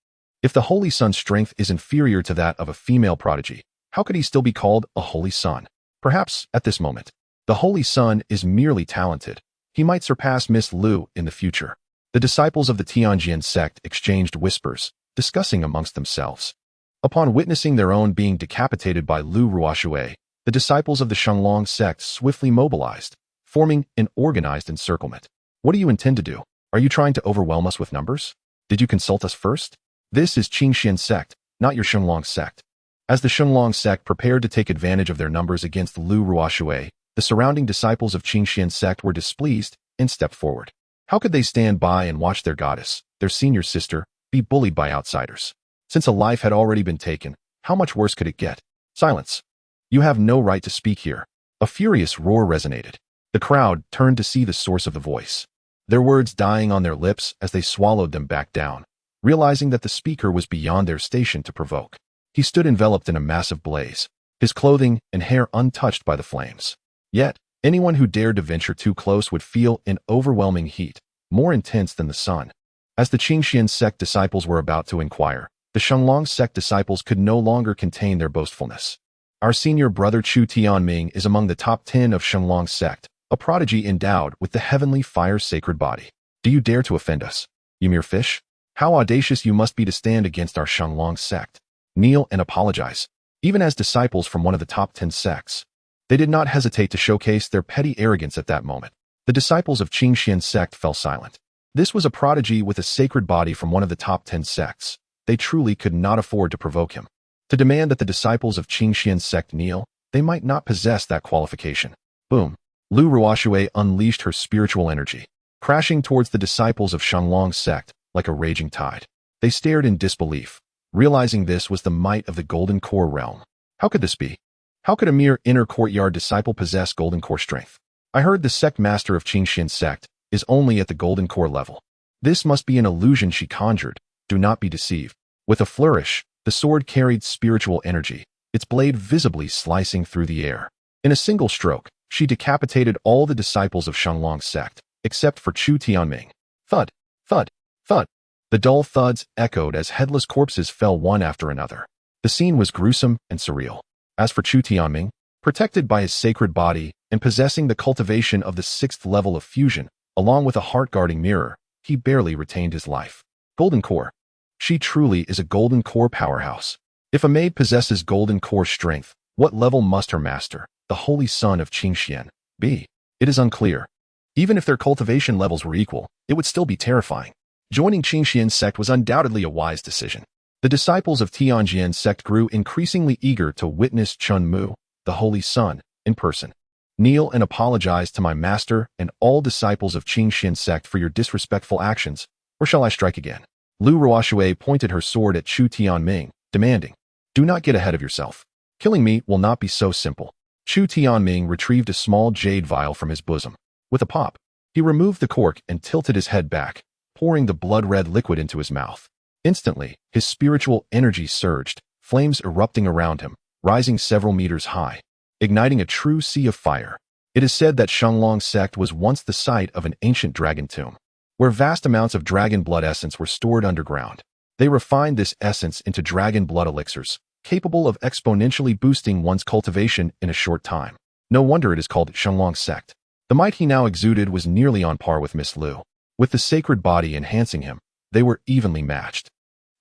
If the Holy Sun's strength is inferior to that of a female prodigy, how could he still be called a Holy Sun? Perhaps, at this moment, the Holy Sun is merely talented. He might surpass Miss Lu in the future. The disciples of the Tianjin sect exchanged whispers, discussing amongst themselves. Upon witnessing their own being decapitated by Lu Ruoshui, the disciples of the Shenglong sect swiftly mobilized, forming an organized encirclement. "What do you intend to do? Are you trying to overwhelm us with numbers? Did you consult us first? This is Qingxian sect, not your Shenglong sect." As the Shenglong sect prepared to take advantage of their numbers against Lu Ruoshui, the surrounding disciples of Qingxian sect were displeased and stepped forward. How could they stand by and watch their goddess, their senior sister, be bullied by outsiders? Since a life had already been taken, how much worse could it get? "Silence. You have no right to speak here." A furious roar resonated. The crowd turned to see the source of the voice, their words dying on their lips as they swallowed them back down, realizing that the speaker was beyond their station to provoke. He stood enveloped in a massive blaze, his clothing and hair untouched by the flames. Yet, anyone who dared to venture too close would feel an overwhelming heat, more intense than the sun. As the Qingxian sect disciples were about to inquire, the Shenlong sect disciples could no longer contain their boastfulness. Our senior brother Chu Tianming is among the top 10 of Shenlong sect, a prodigy endowed with the heavenly fire sacred body. Do you dare to offend us, you mere fish? How audacious you must be to stand against our Shenlong sect. Kneel and apologize. Even as disciples from one of the top 10 sects, they did not hesitate to showcase their petty arrogance at that moment. The disciples of Qingxian sect fell silent. This was a prodigy with a sacred body from one of the top 10 sects. They truly could not afford to provoke him. To demand that the disciples of Qingxian sect kneel, they might not possess that qualification. Boom. Lu Ruoshui unleashed her spiritual energy, crashing towards the disciples of Shenlong sect like a raging tide. They stared in disbelief, realizing this was the might of the Golden Core realm. How could this be? How could a mere inner courtyard disciple possess Golden Core strength? I heard the sect master of Qingxian sect is only at the Golden Core level. This must be an illusion she conjured. Do not be deceived. With a flourish, the sword carried spiritual energy, its blade visibly slicing through the air. In a single stroke, she decapitated all the disciples of Shenlong sect, except for Chu Tianming. Thud, thud, thud. The dull thuds echoed as headless corpses fell one after another. The scene was gruesome and surreal. As for Chu Tianming, protected by his sacred body and possessing the cultivation of the 6th level of fusion, along with a heart-guarding mirror, he barely retained his life. Golden Core. She truly is a Golden Core powerhouse. If a maid possesses Golden Core strength, what level must her master, the Holy Son of Qingxian, be? It is unclear. Even if their cultivation levels were equal, it would still be terrifying. Joining Qingxian sect was undoubtedly a wise decision. The disciples of Tianjian sect grew increasingly eager to witness Chen Mu, the Holy Son, in person. Kneel and apologize to my master and all disciples of Qingxian sect for your disrespectful actions, or shall I strike again? Lu Ruoshui pointed her sword at Chu Tianming, demanding, do not get ahead of yourself. Killing me will not be so simple. Chu Tianming retrieved a small jade vial from his bosom. With a pop, he removed the cork and tilted his head back, pouring the blood-red liquid into his mouth. Instantly, his spiritual energy surged, flames erupting around him, rising several meters high, igniting a true sea of fire. It is said that Shenlong sect was once the site of an ancient dragon tomb, where vast amounts of dragon blood essence were stored underground. They refined this essence into dragon blood elixirs, capable of exponentially boosting one's cultivation in a short time. No wonder it is called Shenlong sect. The might he now exuded was nearly on par with Miss Lu. With the sacred body enhancing him, they were evenly matched.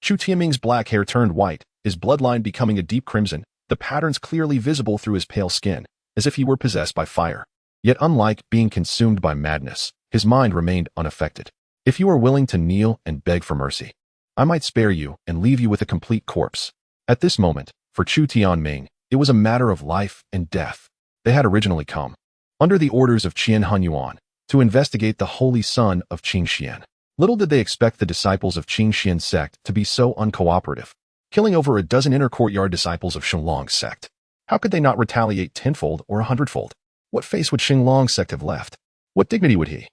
Chu Tianming's black hair turned white, his bloodline becoming a deep crimson, the patterns clearly visible through his pale skin, as if he were possessed by fire. Yet unlike being consumed by madness, his mind remained unaffected. If you are willing to kneel and beg for mercy, I might spare you and leave you with a complete corpse. At this moment, for Chu Tianming, it was a matter of life and death. They had originally come, under the orders of Qian Hunyuan, to investigate the Holy Son of Qingxian. Little did they expect the disciples of Qingxian sect to be so uncooperative, killing over a dozen inner courtyard disciples of Shenlong sect. How could they not retaliate tenfold or 100-fold? What face would Shenlong sect have left? What dignity would he,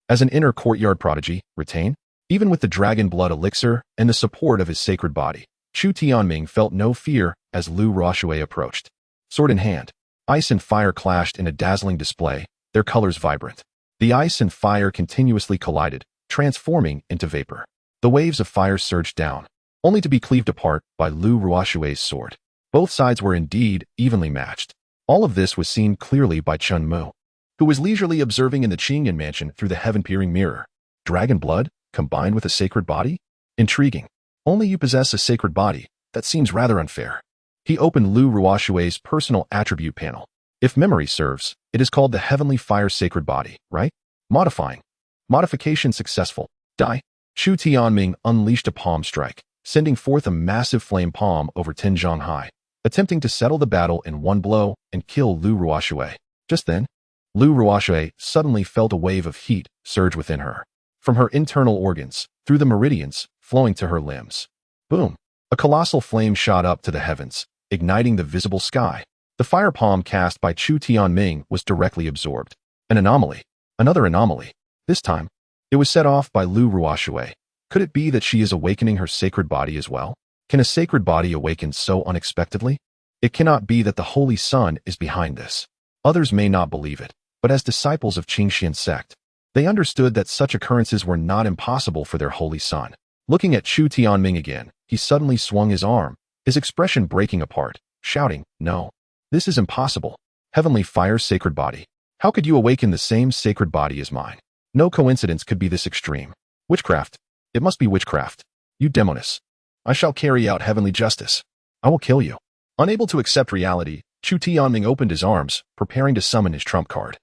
as an inner courtyard prodigy, retain? Even with the dragon blood elixir and the support of his sacred body, Chu Tianming felt no fear as Lu Ruoshui approached. Sword in hand, ice and fire clashed in a dazzling display, their colors vibrant. The ice and fire continuously collided, transforming into vapor. The waves of fire surged down, only to be cleaved apart by Lu Ruoshui's sword. Both sides were indeed evenly matched. All of this was seen clearly by Chen Mu, who was leisurely observing in the Qingyan mansion through the heaven-peering mirror. Dragon blood, combined with a sacred body? Intriguing. Only you possess a sacred body. That seems rather unfair. He opened Lu Ruoshui's personal attribute panel. If memory serves, it is called the Heavenly Fire Sacred Body, right? Modifying. Modification successful. Die. Chu Tianming unleashed a palm strike, sending forth a massive flame palm over Tianzhong high, attempting to settle the battle in one blow and kill Lu Ruoshui. Just then, Lu Ruoshui suddenly felt a wave of heat surge within her, from her internal organs, through the meridians, flowing to her limbs. Boom! A colossal flame shot up to the heavens, igniting the visible sky. The fire palm cast by Chu Tianming was directly absorbed. An anomaly. Another anomaly. This time, it was set off by Lu Ruoshui. Could it be that she is awakening her sacred body as well? Can a sacred body awaken so unexpectedly? It cannot be that the Holy Sun is behind this. Others may not believe it, but as disciples of Qingxian sect, they understood that such occurrences were not impossible for their Holy Sun. Looking at Chu Tianming again, he suddenly swung his arm, his expression breaking apart, shouting, "No. This is impossible. Heavenly Fire's sacred body. How could you awaken the same sacred body as mine? No coincidence could be this extreme. Witchcraft. It must be witchcraft. You demoness. I shall carry out heavenly justice. I will kill you." Unable to accept reality, Chu Tianming opened his arms, preparing to summon his trump card.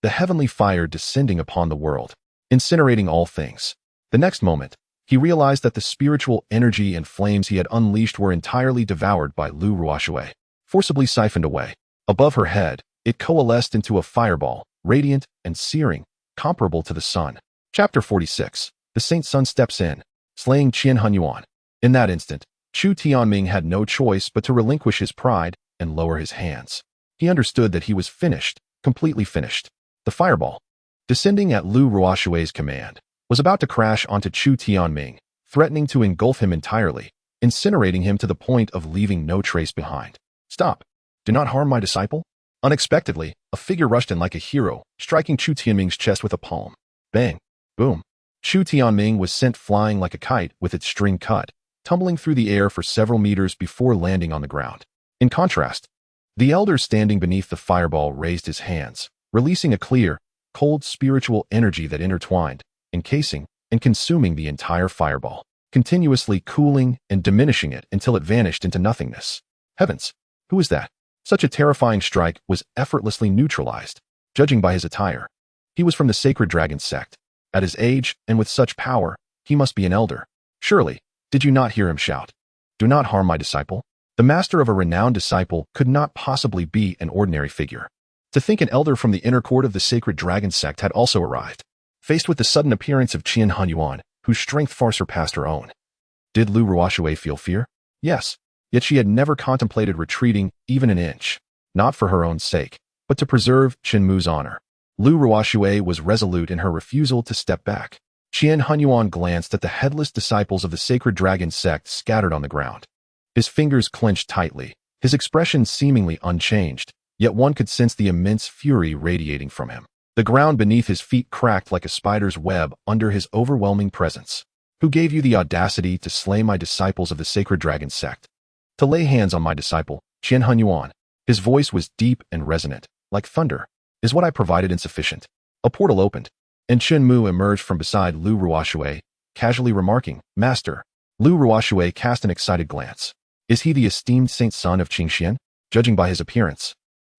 The heavenly fire descending upon the world, incinerating all things. The next moment, he realized that the spiritual energy and flames he had unleashed were entirely devoured by Lu Ruoshui, forcibly siphoned away. Above her head, it coalesced into a fireball, radiant and searing, comparable to the sun. Chapter 46. The Saint Sun steps in, slaying Qian Hunyuan. In that instant, Chu Tianming had no choice but to relinquish his pride and lower his hands. He understood that he was finished, completely finished. The fireball, descending at Lu Ruoshui's command, was about to crash onto Chu Tianming, threatening to engulf him entirely, incinerating him to the point of leaving no trace behind. "Stop! Do not harm my disciple." Unexpectedly, a figure rushed in like a hero, striking Chu Tianming's chest with a palm. Bang! Boom! Chu Tianming was sent flying like a kite with its string cut, tumbling through the air for several meters before landing on the ground. In contrast, the elder standing beneath the fireball raised his hands, releasing a clear, cold spiritual energy that intertwined, encasing, and consuming the entire fireball, continuously cooling and diminishing it until it vanished into nothingness. Heavens! Who is that? Such a terrifying strike was effortlessly neutralized, judging by his attire. He was from the Sacred Dragon sect. At his age, and with such power, he must be an elder. Surely, did you not hear him shout, "Do not harm my disciple"? The master of a renowned disciple could not possibly be an ordinary figure. To think an elder from the inner court of the Sacred Dragon sect had also arrived, faced with the sudden appearance of Qian Hunyuan, whose strength far surpassed her own. Did Lu Ruoshui feel fear? Yes, yet she had never contemplated retreating even an inch, not for her own sake, but to preserve Chen Mu's honor. Lu Ruoshui was resolute in her refusal to step back. Qian Hunyuan glanced at the headless disciples of the Sacred Dragon sect scattered on the ground. His fingers clenched tightly, his expression seemingly unchanged, yet one could sense the immense fury radiating from him. The ground beneath his feet cracked like a spider's web under his overwhelming presence. "Who gave you the audacity to slay my disciples of the Sacred Dragon sect? To lay hands on my disciple, Qian Hunyuan?" His voice was deep and resonant, like thunder. "Is what I provided insufficient?" A portal opened, and Chen Mu emerged from beside Lu Ruoshui, casually remarking, "Master." Lu Ruoshui cast an excited glance. Is he the esteemed Saint Sun of Qingxian? Judging by his appearance,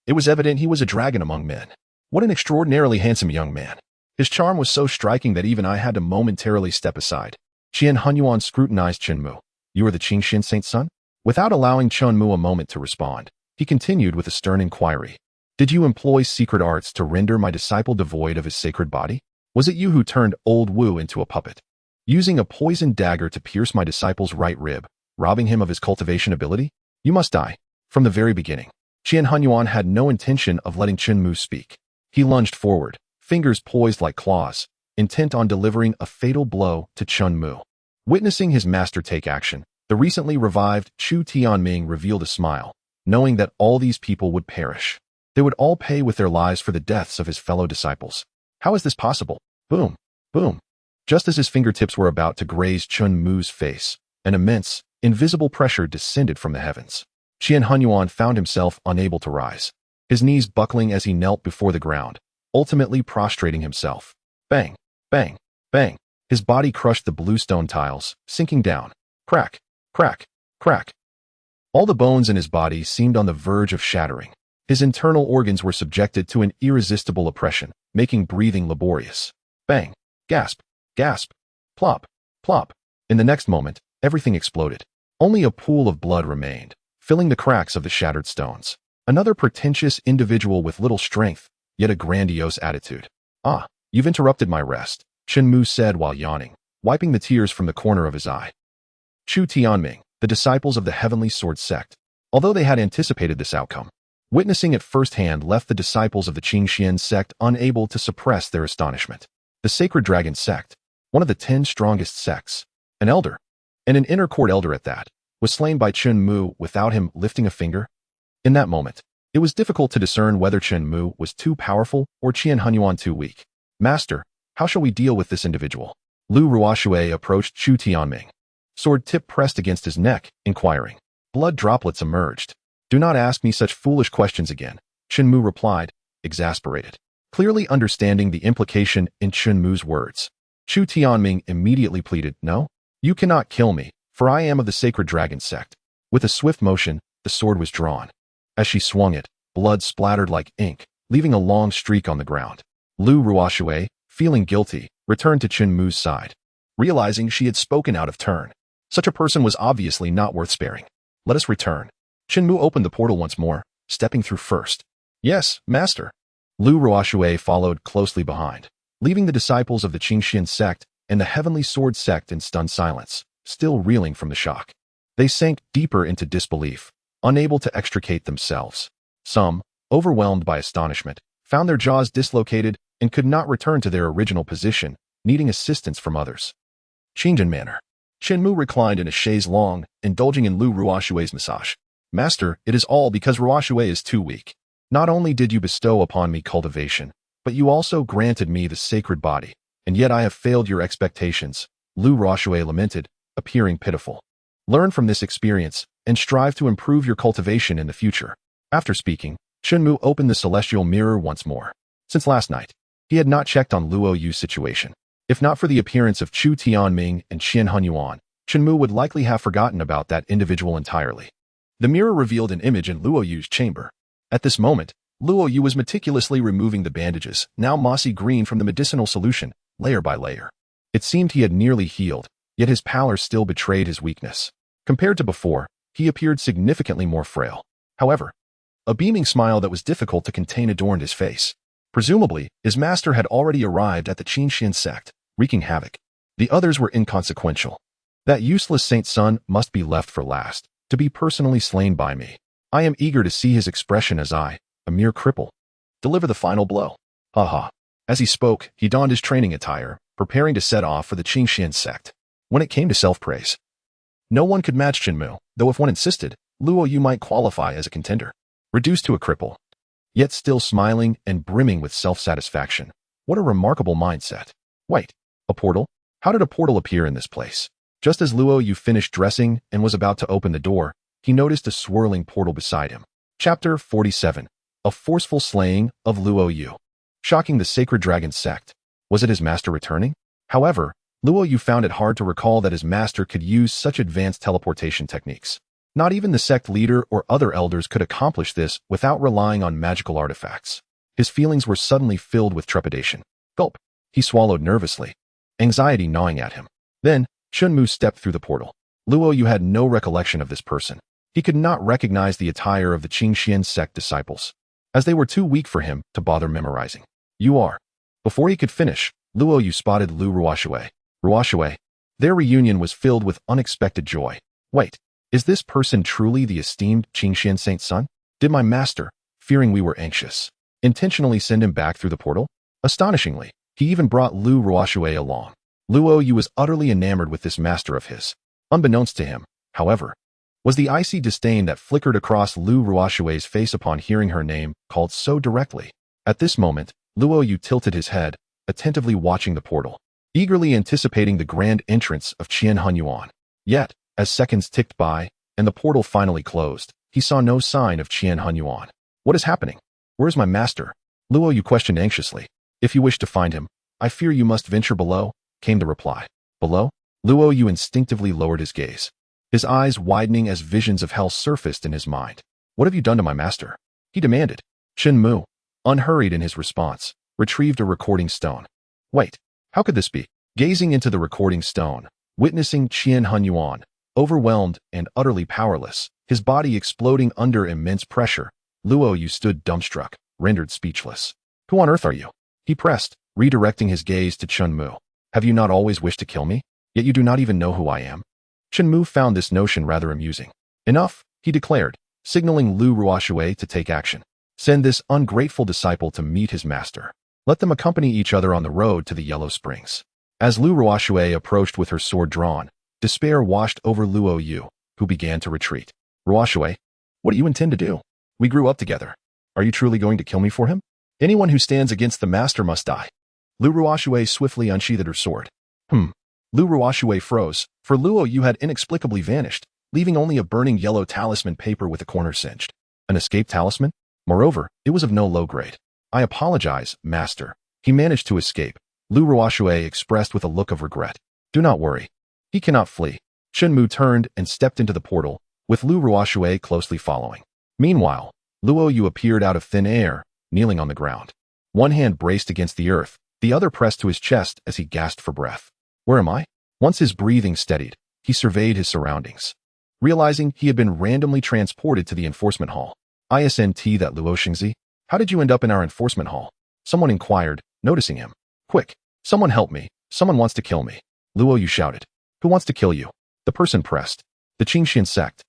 it was evident he was a dragon among men. What an extraordinarily handsome young man. His charm was so striking that even I had to momentarily step aside. Qian Hunyuan scrutinized Chen Mu. "You are the Qingxian Saint Sun?" Without allowing Chen Mu a moment to respond, he continued with a stern inquiry. "Did you employ secret arts to render my disciple devoid of his sacred body? Was it you who turned old Wu into a puppet, using a poisoned dagger to pierce my disciple's right rib, robbing him of his cultivation ability? You must die." From the very beginning, Qian Hunyuan had no intention of letting Chen Mu speak. He lunged forward, fingers poised like claws, intent on delivering a fatal blow to Chen Mu. Witnessing his master take action, the recently revived Chu Tianming revealed a smile, knowing that all these people would perish. They would all pay with their lives for the deaths of his fellow disciples. How is this possible? Boom, boom. Just as his fingertips were about to graze Chen Mu's face, an immense, invisible pressure descended from the heavens. Qian Hunyuan found himself unable to rise, his knees buckling as he knelt before the ground, ultimately prostrating himself. Bang, bang, bang. His body crushed the bluestone tiles, sinking down. Crack, crack, crack. All the bones in his body seemed on the verge of shattering. His internal organs were subjected to an irresistible oppression, making breathing laborious. Bang, gasp, gasp, plop, plop. In the next moment, everything exploded. Only a pool of blood remained, filling the cracks of the shattered stones. Another pretentious individual with little strength, yet a grandiose attitude. "Ah, you've interrupted my rest," Chen Mu said while yawning, wiping the tears from the corner of his eye. Chu Tianming, the disciples of the Heavenly Sword sect. Although they had anticipated this outcome, Witnessing it firsthand left the disciples of the Qingxian sect unable to suppress their astonishment. The Sacred Dragon sect, one of the 10 strongest sects, an elder, and an inner court elder at that, was slain by Chen Mu without him lifting a finger. In that moment, it was difficult to discern whether Chen Mu was too powerful or Qian Hunyuan too weak. Master, how shall we deal with this individual? Lu Ruoshui approached Chu Tianming. Sword tip pressed against his neck, inquiring. Blood droplets emerged. Do not ask me such foolish questions again, Chen Mu replied, exasperated, clearly understanding the implication in Chen Mu's words. Chu Tianming immediately pleaded, no, you cannot kill me, for I am of the Sacred Dragon sect. With a swift motion, the sword was drawn. As she swung it, blood splattered like ink, leaving a long streak on the ground. Lu Ruoshui, feeling guilty, returned to Chen Mu's side, realizing she had spoken out of turn. Such a person was obviously not worth sparing. Let us return. Chen Mu opened the portal once more, stepping through first. Yes, master. Lu Ruoshui followed closely behind, leaving the disciples of the Qingxian sect and the Heavenly Sword sect in stunned silence, still reeling from the shock. They sank deeper into disbelief, unable to extricate themselves. Some, overwhelmed by astonishment, found their jaws dislocated and could not return to their original position, needing assistance from others. Qingjian manner. Chen Mu reclined in a chaise longue, indulging in Lu Ruoshui's massage. Master, it is all because Ruoshui is too weak. Not only did you bestow upon me cultivation, but you also granted me the sacred body, and yet I have failed your expectations, Lu Ruoshui lamented, appearing pitiful. Learn from this experience, and strive to improve your cultivation in the future. After speaking, Chen Mu opened the celestial mirror once more. Since last night, he had not checked on Luo Yu's situation. If not for the appearance of Chu Tianming and Qian Hunyuan, Chen Mu would likely have forgotten about that individual entirely. The mirror revealed an image in Luo Yu's chamber. At this moment, Luo Yu was meticulously removing the bandages, now mossy green from the medicinal solution, layer by layer. It seemed he had nearly healed, yet his pallor still betrayed his weakness. Compared to before, he appeared significantly more frail. However, a beaming smile that was difficult to contain adorned his face. Presumably, his master had already arrived at the Qingxian sect, wreaking havoc. The others were inconsequential. That useless saint's son must be left for last, to be personally slain by me. I am eager to see his expression as I, a mere cripple, deliver the final blow. Ha ha. As he spoke, he donned his training attire, preparing to set off for the Qingxian sect. When it came to self-praise, no one could match Chen Mu, though if one insisted, Luo Yu might qualify as a contender. Reduced to a cripple, yet still smiling and brimming with self-satisfaction. What a remarkable mindset. Wait, a portal? How did a portal appear in this place? Just as Luo Yu finished dressing and was about to open the door, he noticed a swirling portal beside him. Chapter 47. A forceful slaying of Luo Yu. Shocking the Sacred Dragon sect. Was it his master returning? However, Luo Yu found it hard to recall that his master could use such advanced teleportation techniques. Not even the sect leader or other elders could accomplish this without relying on magical artifacts. His feelings were suddenly filled with trepidation. Gulp. He swallowed nervously, anxiety gnawing at him. Then, Chen Mu stepped through the portal. Luo Yu had no recollection of this person. He could not recognize the attire of the Qingxian sect disciples, as they were too weak for him to bother memorizing. You are. Before he could finish, Luo Yu spotted Lu Ruoshui. Ruoshui. Their reunion was filled with unexpected joy. Wait, is this person truly the esteemed Qingxian saint's son? Did my master, fearing we were anxious, intentionally send him back through the portal? Astonishingly, he even brought Lu Ruoshui along. Luo Yu was utterly enamored with this master of his. Unbeknownst to him, however, was the icy disdain that flickered across Lu Ruoshui's face upon hearing her name called so directly. At this moment, Luo Yu tilted his head, attentively watching the portal, eagerly anticipating the grand entrance of Qian Hunyuan. Yet, as seconds ticked by, and the portal finally closed, he saw no sign of Qian Hunyuan. What is happening? Where is my master? Luo Yu questioned anxiously. If you wish to find him, I fear you must venture below, came the reply. Below? Luo Yu instinctively lowered his gaze, his eyes widening as visions of hell surfaced in his mind. What have you done to my master? He demanded. Chen Mu, unhurried in his response, retrieved a recording stone. Wait, how could this be? Gazing into the recording stone, witnessing Qian Hunyuan, overwhelmed and utterly powerless, his body exploding under immense pressure, Luo Yu stood dumbstruck, rendered speechless. Who on earth are you? He pressed, redirecting his gaze to Chen Mu. Have you not always wished to kill me? Yet you do not even know who I am? Chen Mu found this notion rather amusing. Enough, he declared, signaling Lu Ruoshui to take action. Send this ungrateful disciple to meet his master. Let them accompany each other on the road to the Yellow Springs. As Lu Ruoshui approached with her sword drawn, despair washed over Luo Yu, who began to retreat. Ruoshui, what do you intend to do? We grew up together. Are you truly going to kill me for him? Anyone who stands against the master must die. Lu Ruoshui swiftly unsheathed her sword. Lu Ruoshui froze, for Luo Yu had inexplicably vanished, leaving only a burning yellow talisman paper with the corner singed. An escape talisman? Moreover, it was of no low grade. I apologize, master. He managed to escape. Lu Ruoshui expressed with a look of regret. Do not worry. He cannot flee. Chen Mu turned and stepped into the portal, with Lu Ruoshui closely following. Meanwhile, Luo Yu appeared out of thin air, kneeling on the ground. One hand braced against the earth, the other pressed to his chest as he gasped for breath. Where am I? Once his breathing steadied, he surveyed his surroundings. Realizing he had been randomly transported to the enforcement hall. ISNT that Luo Xingzi? How did you end up in our enforcement hall? Someone inquired, noticing him. Quick, someone help me. Someone wants to kill me. Luo Yu shouted. Who wants to kill you? The person pressed. The Qingxian sect.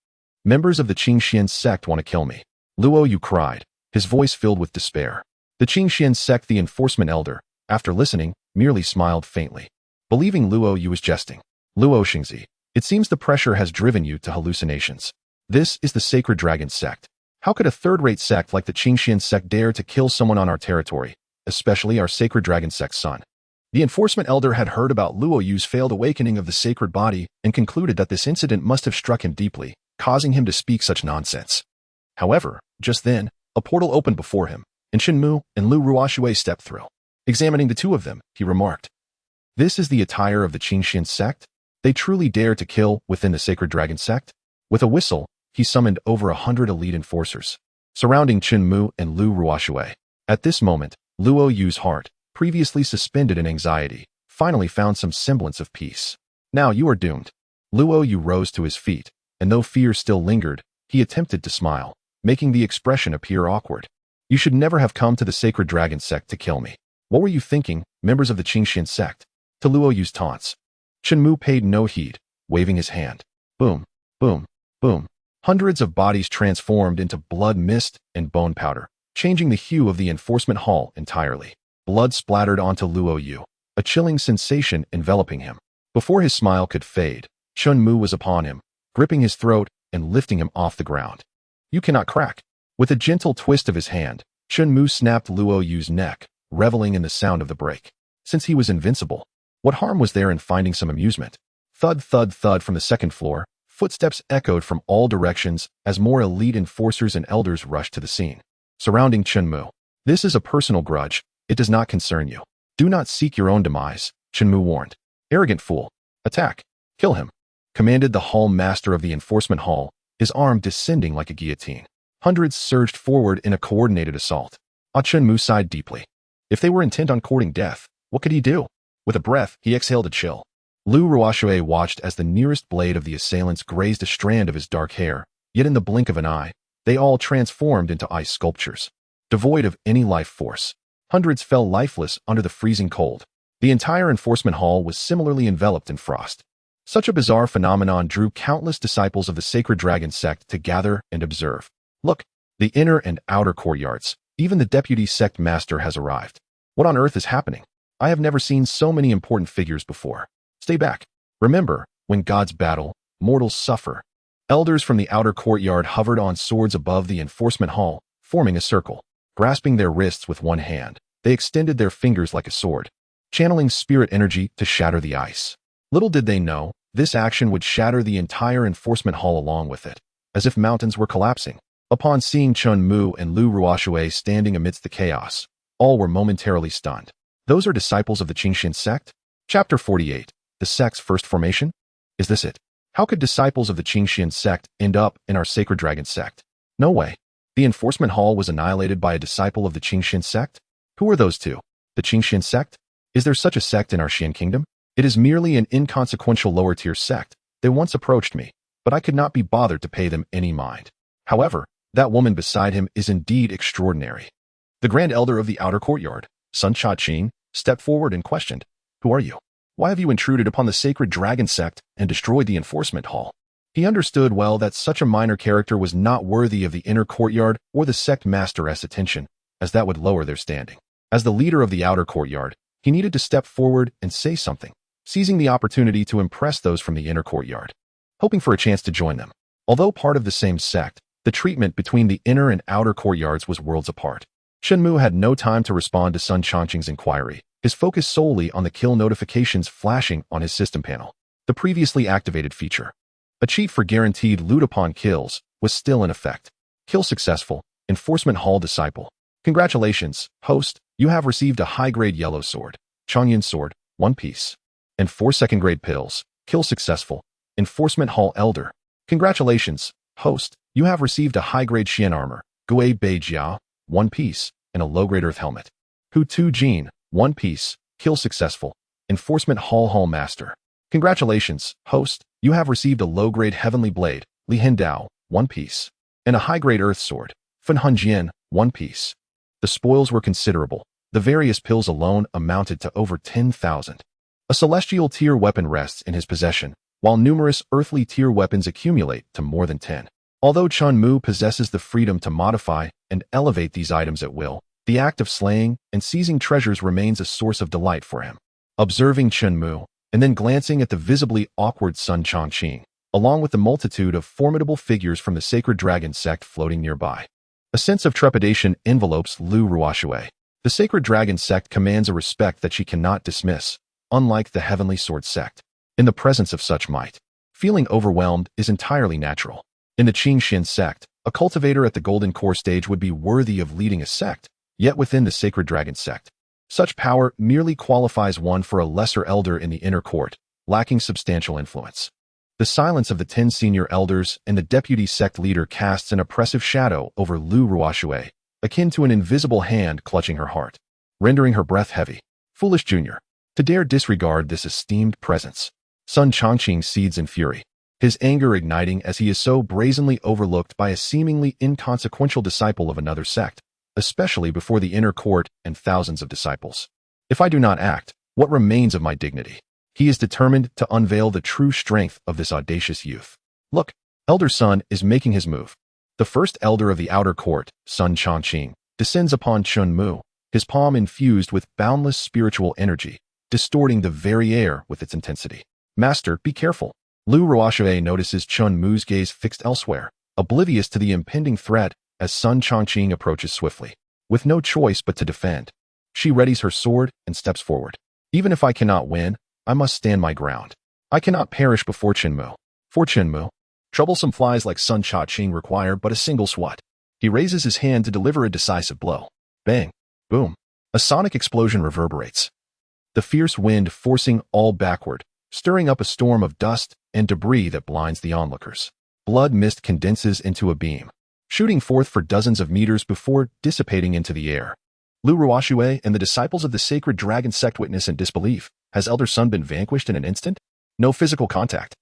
Members of the Qingxian sect want to kill me. Luo Yu cried, his voice filled with despair. The Qingxian sect, the enforcement elder, after listening, merely smiled faintly, believing Luo Yu was jesting. Luo Xingzi, it seems the pressure has driven you to hallucinations. This is the Sacred Dragon sect. How could a third-rate sect like the Qingxian sect dare to kill someone on our territory, especially our Sacred Dragon sect's son? The enforcement elder had heard about Luo Yu's failed awakening of the sacred body and concluded that this incident must have struck him deeply, causing him to speak such nonsense. However, just then, a portal opened before him, and Chen Mu and Lu Ruoshui stepped through. Examining the two of them, he remarked, "This is the attire of the Qingxian sect? They truly dare to kill within the Sacred Dragon sect?" With a whistle, he summoned over 100 elite enforcers, surrounding Chen Mu and Lu Ruoshui. At this moment, Luo Yu's heart, previously suspended in anxiety, finally found some semblance of peace. Now you are doomed. Luo Yu rose to his feet, and though fear still lingered, he attempted to smile, making the expression appear awkward. You should never have come to the Sacred Dragon sect to kill me. What were you thinking, members of the Qingxian sect? To Luo Yu's taunts, Chen Mu paid no heed, waving his hand. Boom, boom, boom. Hundreds of bodies transformed into blood mist and bone powder, changing the hue of the enforcement hall entirely. Blood splattered onto Luo Yu, a chilling sensation enveloping him. Before his smile could fade, Chen Mu was upon him, gripping his throat and lifting him off the ground. You cannot crack. With a gentle twist of his hand, Chen Mu snapped Luo Yu's neck, reveling in the sound of the break. Since he was invincible, what harm was there in finding some amusement? Thud, thud, thud from the second floor. Footsteps echoed from all directions as more elite enforcers and elders rushed to the scene, surrounding Chen Mu. This is a personal grudge. It does not concern you. Do not seek your own demise, Chen Mu warned. Arrogant fool. Attack. Kill him, commanded the hall master of the enforcement hall, his arm descending like a guillotine. Hundreds surged forward in a coordinated assault. Chen Mu sighed deeply. If they were intent on courting death, what could he do? With a breath, he exhaled a chill. Lu Ruoshui watched as the nearest blade of the assailants grazed a strand of his dark hair, yet in the blink of an eye, they all transformed into ice sculptures. Devoid of any life force, hundreds fell lifeless under the freezing cold. The entire enforcement hall was similarly enveloped in frost. Such a bizarre phenomenon drew countless disciples of the Sacred Dragon sect to gather and observe. Look, the inner and outer courtyards, even the deputy sect master has arrived. What on earth is happening? I have never seen so many important figures before. Stay back. Remember, when gods battle, mortals suffer. Elders from the outer courtyard hovered on swords above the enforcement hall, forming a circle. Grasping their wrists with one hand, they extended their fingers like a sword, channeling spirit energy to shatter the ice. Little did they know, this action would shatter the entire enforcement hall along with it, as if mountains were collapsing. Upon seeing Chen Mu and Lu Ruoshui standing amidst the chaos, all were momentarily stunned. Those are disciples of the Qingxian sect? Chapter 48. The sect's first formation? Is this it? How could disciples of the Qingxian sect end up in our Sacred Dragon sect? No way. The enforcement hall was annihilated by a disciple of the Qingxian sect? Who are those two? The Qingxian sect? Is there such a sect in our Xian kingdom? It is merely an inconsequential lower-tier sect. They once approached me, but I could not be bothered to pay them any mind. However, that woman beside him is indeed extraordinary. The Grand Elder of the outer courtyard, Sun Cha-Qing, stepped forward and questioned, Who are you? Why have you intruded upon the Sacred Dragon sect and destroyed the enforcement hall? He understood well that such a minor character was not worthy of the inner courtyard or the sect master's attention, as that would lower their standing. As the leader of the outer courtyard, he needed to step forward and say something, seizing the opportunity to impress those from the inner courtyard, hoping for a chance to join them. Although part of the same sect, the treatment between the inner and outer courtyards was worlds apart. Chen Mu had no time to respond to Sun Changqing's inquiry, his focus solely on the kill notifications flashing on his system panel. The previously activated feature, a cheat for guaranteed loot upon kills, was still in effect. Kill successful. Enforcement Hall Disciple. Congratulations, host, you have received a high-grade yellow sword, Changyan sword, 1 piece, and 4 second-grade pills. Kill successful. Enforcement Hall Elder. Congratulations, host, you have received a high-grade Xian armor, Gui Bei Jia, 1 piece, and a low-grade earth helmet. Hu Tu Jin, 1 piece. Kill successful. Enforcement Hall Master. Congratulations, host, you have received a low-grade heavenly blade, Li Hindao, 1 piece, and a high-grade earth sword, Fen Hanjian, 1 piece. The spoils were considerable. The various pills alone amounted to over 10,000. A celestial tier weapon rests in his possession, while numerous earthly tier weapons accumulate to more than 10. Although Chen Mu possesses the freedom to modify and elevate these items at will, the act of slaying and seizing treasures remains a source of delight for him. Observing Chen Mu, and then glancing at the visibly awkward Sun Changqing, along with the multitude of formidable figures from the Sacred Dragon sect floating nearby, a sense of trepidation envelopes Lu Ruoshui. The Sacred Dragon sect commands a respect that she cannot dismiss, unlike the Heavenly Sword sect. In the presence of such might, feeling overwhelmed is entirely natural. In the Qingxin sect, a cultivator at the Golden Core stage would be worthy of leading a sect, yet within the Sacred Dragon sect, such power merely qualifies one for a lesser elder in the inner court, lacking substantial influence. The silence of the 10 senior elders and the deputy sect leader casts an oppressive shadow over Lu Ruoshui, akin to an invisible hand clutching her heart, rendering her breath heavy. Foolish junior, to dare disregard this esteemed presence. Sun Changqing seethes in fury, his anger igniting as he is so brazenly overlooked by a seemingly inconsequential disciple of another sect, especially before the inner court and thousands of disciples. If I do not act, what remains of my dignity? He is determined to unveil the true strength of this audacious youth. Look, Elder Sun is making his move. The first elder of the outer court, Sun Changqing, descends upon Chen Mu, his palm infused with boundless spiritual energy, distorting the very air with its intensity. Master, be careful. Lu Ruoshui notices Chen Mu's gaze fixed elsewhere, oblivious to the impending threat as Sun Changqing approaches swiftly. With no choice but to defend, she readies her sword and steps forward. Even if I cannot win, I must stand my ground. I cannot perish before Chen Mu. For Chen Mu, troublesome flies like Sun Changqing require but a single swat. He raises his hand to deliver a decisive blow. Bang! Boom! A sonic explosion reverberates, the fierce wind forcing all backward, stirring up a storm of dust and debris that blinds the onlookers. Blood mist condenses into a beam, shooting forth for dozens of meters before dissipating into the air. Lu Ruoshui and the disciples of the Sacred Dragon sect witness in disbelief. Has Elder Sun been vanquished in an instant? No physical contact.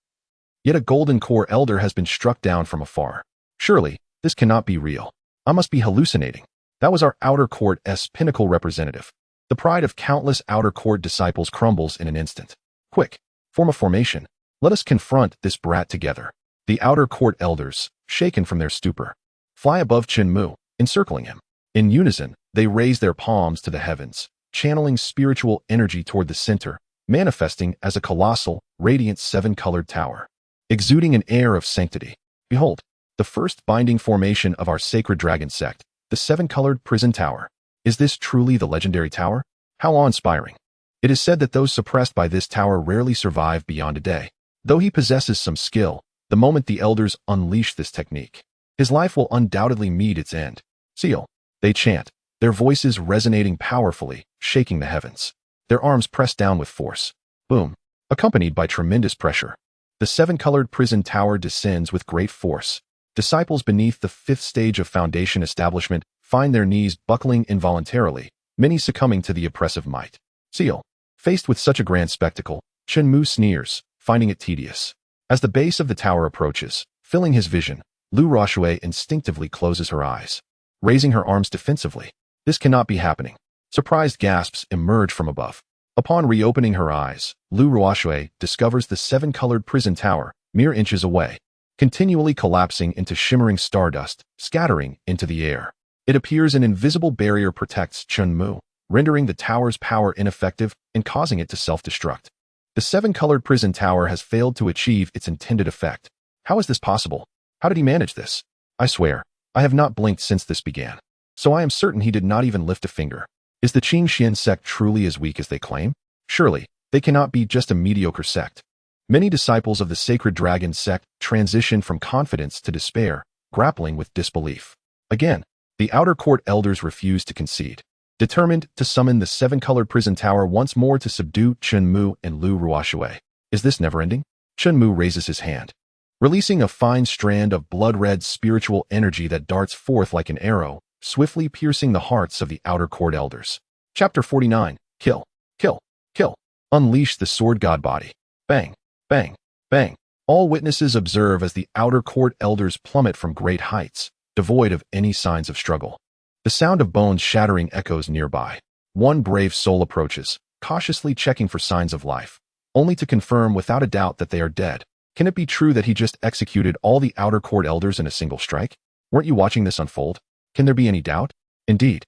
Yet a Golden Core elder has been struck down from afar. Surely, this cannot be real. I must be hallucinating. That was our outer court's pinnacle representative. The pride of countless outer court disciples crumbles in an instant. Quick, form a formation. Let us confront this brat together. The outer court elders, shaken from their stupor, fly above Chen Mu, encircling him. In unison, they raise their palms to the heavens, channeling spiritual energy toward the center, manifesting as a colossal, radiant 7-colored tower, exuding an air of sanctity. Behold, the first binding formation of our Sacred Dragon sect, the 7-colored prison tower. Is this truly the legendary tower? How awe-inspiring. It is said that those suppressed by this tower rarely survive beyond a day. Though he possesses some skill, the moment the elders unleash this technique, his life will undoubtedly meet its end. Seal, they chant, their voices resonating powerfully, shaking the heavens. Their arms pressed down with force. Boom. Accompanied by tremendous pressure, the 7-colored prison tower descends with great force. Disciples beneath the 5th stage of foundation establishment find their knees buckling involuntarily, many succumbing to the oppressive might. Seal. Faced with such a grand spectacle, Chen Mu sneers, finding it tedious. As the base of the tower approaches, filling his vision, Lu Ruoshui instinctively closes her eyes, raising her arms defensively. This cannot be happening. Surprised gasps emerge from above. Upon reopening her eyes, Lu Ruoshui discovers the 7-colored prison tower, mere inches away. continually collapsing into shimmering stardust, scattering into the air. It appears an invisible barrier protects Chen Mu, rendering the tower's power ineffective and causing it to self-destruct. The seven-colored prison tower has failed to achieve its intended effect. How is this possible? How did he manage this? I swear, I have not blinked since this began. So I am certain he did not even lift a finger. Is the Qingxian sect truly as weak as they claim? Surely, they cannot be just a mediocre sect. Many disciples of the sacred dragon sect transition from confidence to despair, grappling with disbelief. Again, the outer court elders refuse to concede, determined to summon the seven-colored prison tower once more to subdue Chen Mu and Lu Ruoshui. Is this never-ending? Chen Mu raises his hand, releasing a fine strand of blood-red spiritual energy that darts forth like an arrow, swiftly piercing the hearts of the outer court elders. Chapter 49. Kill. Kill. Kill. Unleash the sword god body. Bang. Bang. Bang. All witnesses observe as the outer court elders plummet from great heights, devoid of any signs of struggle. The sound of bones shattering echoes nearby. One brave soul approaches, cautiously checking for signs of life, only to confirm without a doubt that they are dead. Can it be true that he just executed all the outer court elders in a single strike? Weren't you watching this unfold? Can there be any doubt? Indeed.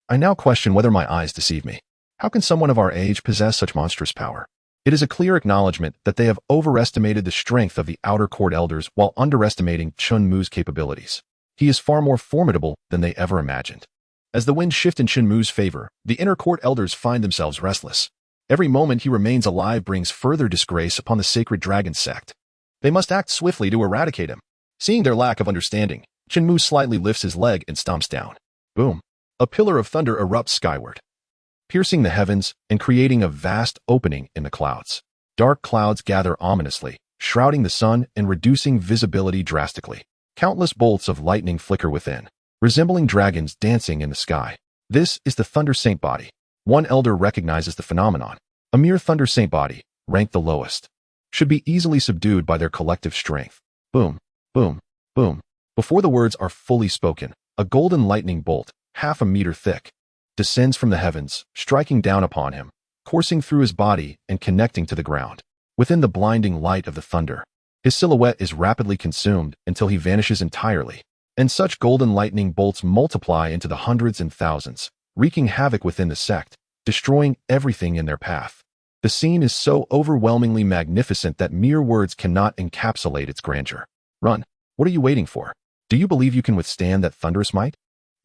I now question whether my eyes deceive me. How can someone of our age possess such monstrous power? It is a clear acknowledgement that they have overestimated the strength of the outer court elders while underestimating Chen Mu's capabilities. He is far more formidable than they ever imagined. As the winds shift in Chen Mu's favor, the inner court elders find themselves restless. Every moment he remains alive brings further disgrace upon the sacred dragon sect. They must act swiftly to eradicate him. Seeing their lack of understanding, Chen Mu slightly lifts his leg and stomps down. Boom. A pillar of thunder erupts skyward, piercing the heavens and creating a vast opening in the clouds. Dark clouds gather ominously, shrouding the sun and reducing visibility drastically. Countless bolts of lightning flicker within, resembling dragons dancing in the sky. This is the Thunder Saint body. One elder recognizes the phenomenon. A mere Thunder Saint body, ranked the lowest, should be easily subdued by their collective strength. Boom, boom, boom. Before the words are fully spoken, a golden lightning bolt, half a meter thick, descends from the heavens, striking down upon him, coursing through his body and connecting to the ground. Within the blinding light of the thunder, his silhouette is rapidly consumed until he vanishes entirely. And such golden lightning bolts multiply into the hundreds and thousands, wreaking havoc within the sect, destroying everything in their path. The scene is so overwhelmingly magnificent that mere words cannot encapsulate its grandeur. Run. What are you waiting for? Do you believe you can withstand that thunderous might?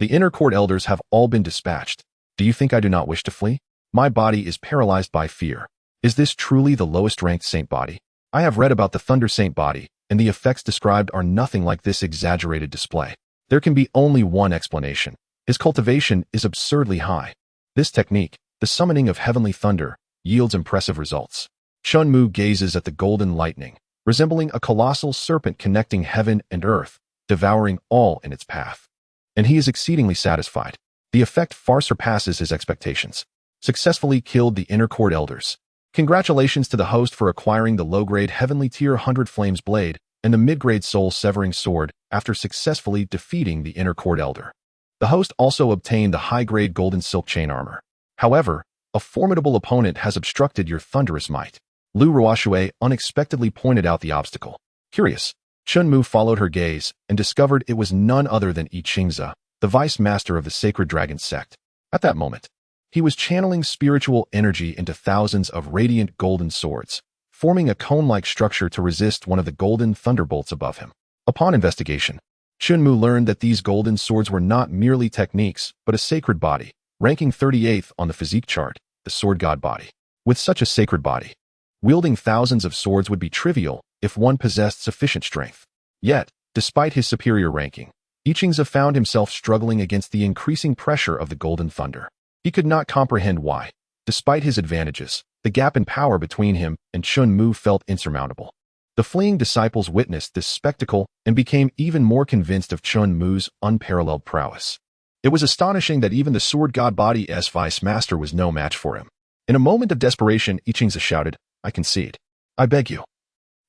The inner court elders have all been dispatched. Do you think I do not wish to flee? My body is paralyzed by fear. Is this truly the lowest-ranked saint body? I have read about the Thunder Saint body, and the effects described are nothing like this exaggerated display. There can be only one explanation. His cultivation is absurdly high. This technique, the summoning of heavenly thunder, yields impressive results. Chen Mu gazes at the golden lightning, resembling a colossal serpent connecting heaven and earth, devouring all in its path. And he is exceedingly satisfied. The effect far surpasses his expectations. Successfully killed the inner court elders. Congratulations to the host for acquiring the low-grade Heavenly Tier 100 Flames Blade and the mid-grade Soul-Severing Sword after successfully defeating the inner court elder. The host also obtained the high-grade Golden Silk Chain Armor. However, a formidable opponent has obstructed your thunderous might. Lu Ruoshui unexpectedly pointed out the obstacle. Curious, Chen Mu followed her gaze and discovered it was none other than Yi Qingzi, the vice master of the Sacred Dragon sect. At that moment, he was channeling spiritual energy into thousands of radiant golden swords, forming a cone-like structure to resist one of the golden thunderbolts above him. Upon investigation, Chen Mu learned that these golden swords were not merely techniques, but a sacred body, ranking 38th on the physique chart, the sword god body. With such a sacred body, wielding thousands of swords would be trivial if one possessed sufficient strength. Yet, despite his superior ranking, Yi Qingzi found himself struggling against the increasing pressure of the golden thunder. He could not comprehend why. Despite his advantages, the gap in power between him and Chen Mu felt insurmountable. The fleeing disciples witnessed this spectacle and became even more convinced of Chen Mu's unparalleled prowess. It was astonishing that even the sword god body's vice master was no match for him. In a moment of desperation, Yi Qingzi shouted, "I concede. I beg you.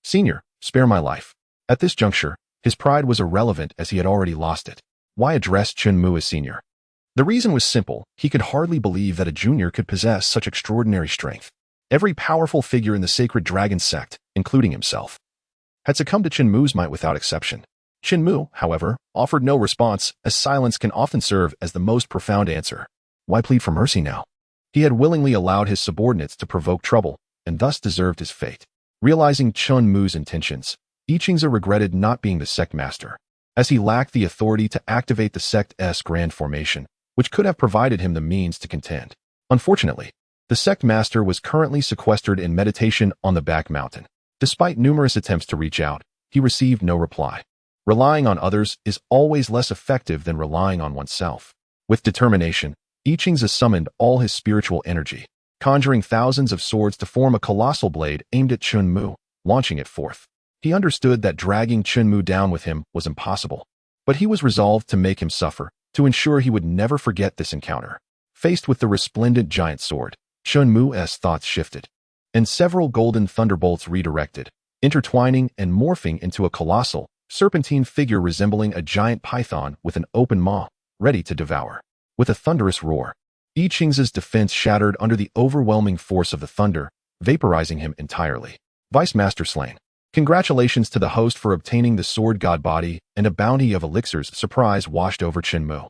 Senior, spare my life." At this juncture, his pride was irrelevant as he had already lost it. Why address Chen Mu as senior? The reason was simple. He could hardly believe that a junior could possess such extraordinary strength. Every powerful figure in the Sacred Dragon sect, including himself, had succumbed to Chen Mu's might without exception. Chen Mu, however, offered no response, as silence can often serve as the most profound answer. Why plead for mercy now? He had willingly allowed his subordinates to provoke trouble, and thus deserved his fate. Realizing Chen Mu's intentions, Yiqingze regretted not being the sect master, as he lacked the authority to activate the sect's grand formation, which could have provided him the means to contend. Unfortunately, the sect master was currently sequestered in meditation on the back mountain. Despite numerous attempts to reach out, he received no reply. Relying on others is always less effective than relying on oneself. With determination, Yiqingze summoned all his spiritual energy, conjuring thousands of swords to form a colossal blade aimed at Chen Mu, launching it forth. He understood that dragging Chen Mu down with him was impossible, but he was resolved to make him suffer, to ensure he would never forget this encounter. Faced with the resplendent giant sword, Chen Mu's thoughts shifted, and several golden thunderbolts redirected, intertwining and morphing into a colossal, serpentine figure resembling a giant python with an open maw, ready to devour. With a thunderous roar, Yiqingze's defense shattered under the overwhelming force of the thunder, vaporizing him entirely. Vice Master slain. Congratulations to the host for obtaining the sword god body, and a bounty of elixirs. Surprise washed over Chen Mu.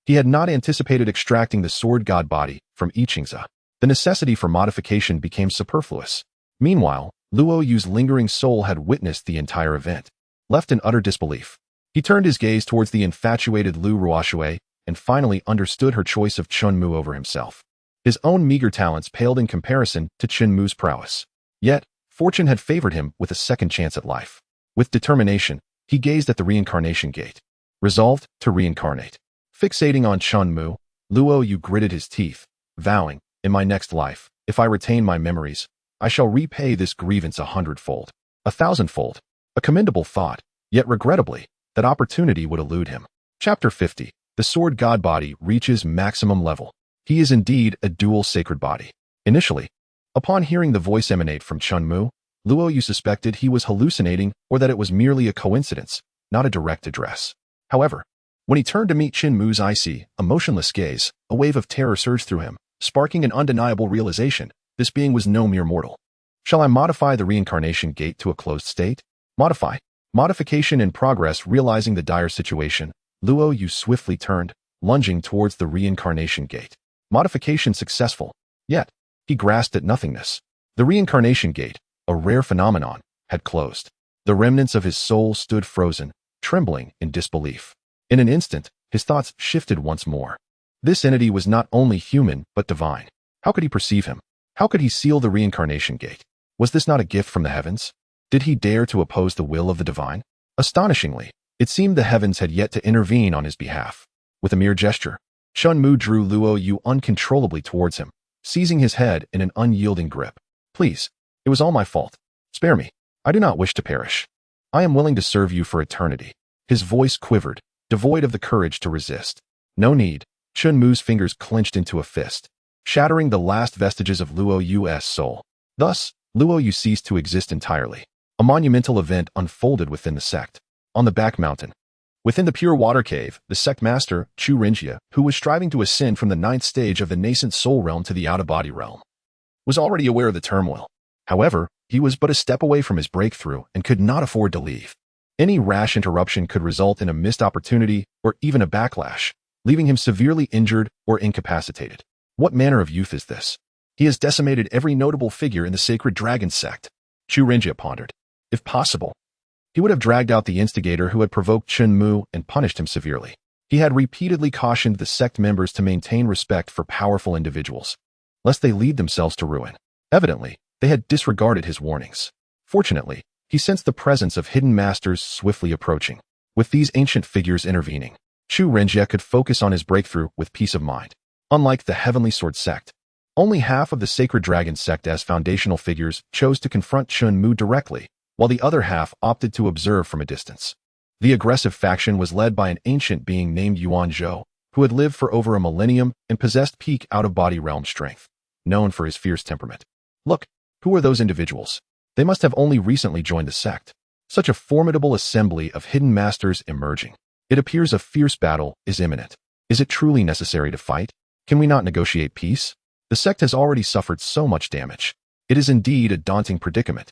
He had not anticipated extracting the sword god body from Yiqingze. The necessity for modification became superfluous. Meanwhile, Luo Yu's lingering soul had witnessed the entire event. Left in utter disbelief, he turned his gaze towards the infatuated Lu Ruoshui and finally understood her choice of Chen Mu over himself. His own meager talents paled in comparison to Chen Mu's prowess. Yet, fortune had favored him with a second chance at life. With determination, he gazed at the reincarnation gate, resolved to reincarnate. Fixating on Chen Mu, Luo Yu gritted his teeth, vowing, in my next life, if I retain my memories, I shall repay this grievance 100-fold, 1,000-fold. A commendable thought, yet regrettably, that opportunity would elude him. Chapter 50. The sword god body reaches maximum level. He is indeed a dual sacred body. Initially, upon hearing the voice emanate from Chen Mu, Luo Yu suspected he was hallucinating or that it was merely a coincidence, not a direct address. However, when he turned to meet Chen Mu's icy, emotionless gaze, a wave of terror surged through him, sparking an undeniable realization: this being was no mere mortal. Shall I modify the reincarnation gate to a closed state? Modify. Modification in progress. Realizing the dire situation, Luo Yu swiftly turned, lunging towards the reincarnation gate. Modification successful. Yet, he grasped at nothingness. The reincarnation gate, a rare phenomenon, had closed. The remnants of his soul stood frozen, trembling in disbelief. In an instant, his thoughts shifted once more. This entity was not only human, but divine. How could he perceive him? How could he seal the reincarnation gate? Was this not a gift from the heavens? Did he dare to oppose the will of the divine? Astonishingly, it seemed the heavens had yet to intervene on his behalf. With a mere gesture, Chen Mu drew Luo Yu uncontrollably towards him, seizing his head in an unyielding grip. Please, it was all my fault. Spare me. I do not wish to perish. I am willing to serve you for eternity. His voice quivered, devoid of the courage to resist. No need. Chen Mu's fingers clenched into a fist, shattering the last vestiges of Luo Yu's soul. Thus, Luo Yu ceased to exist entirely. A monumental event unfolded within the sect. On the back mountain, within the pure water cave, the sect master, Chu Renjie, who was striving to ascend from the 9th stage of the nascent soul realm to the out-of-body realm, was already aware of the turmoil. However, he was but a step away from his breakthrough and could not afford to leave. Any rash interruption could result in a missed opportunity or even a backlash, leaving him severely injured or incapacitated. What manner of youth is this? He has decimated every notable figure in the sacred dragon sect. Chu Renjie pondered. If possible, he would have dragged out the instigator who had provoked Chen Mu and punished him severely. He had repeatedly cautioned the sect members to maintain respect for powerful individuals, lest they lead themselves to ruin. Evidently, they had disregarded his warnings. Fortunately, he sensed the presence of hidden masters swiftly approaching. With these ancient figures intervening, Chu Renjie could focus on his breakthrough with peace of mind. Unlike the Heavenly Sword sect, only half of the Sacred Dragon sect as foundational figures chose to confront Chen Mu directly, while the other half opted to observe from a distance. The aggressive faction was led by an ancient being named Yuan Zhou, who had lived for over a millennium and possessed peak out-of-body realm strength, known for his fierce temperament. Look, who are those individuals? They must have only recently joined the sect. Such a formidable assembly of hidden masters emerging. It appears a fierce battle is imminent. Is it truly necessary to fight? Can we not negotiate peace? The sect has already suffered so much damage. It is indeed a daunting predicament.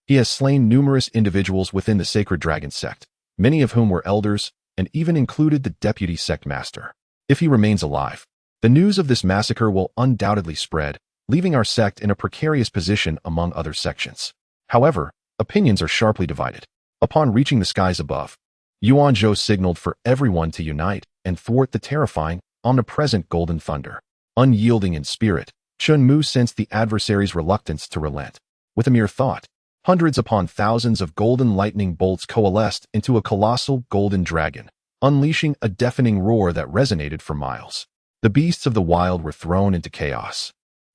He has slain numerous individuals within the Sacred Dragon sect, many of whom were elders, and even included the deputy sect master. If he remains alive, the news of this massacre will undoubtedly spread, leaving our sect in a precarious position among other sections. However, opinions are sharply divided. Upon reaching the skies above, Yuan Zhou signaled for everyone to unite and thwart the terrifying, omnipresent golden thunder. Unyielding in spirit, Chen Mu sensed the adversary's reluctance to relent. With a mere thought, hundreds upon thousands of golden lightning bolts coalesced into a colossal golden dragon, unleashing a deafening roar that resonated for miles. The beasts of the wild were thrown into chaos,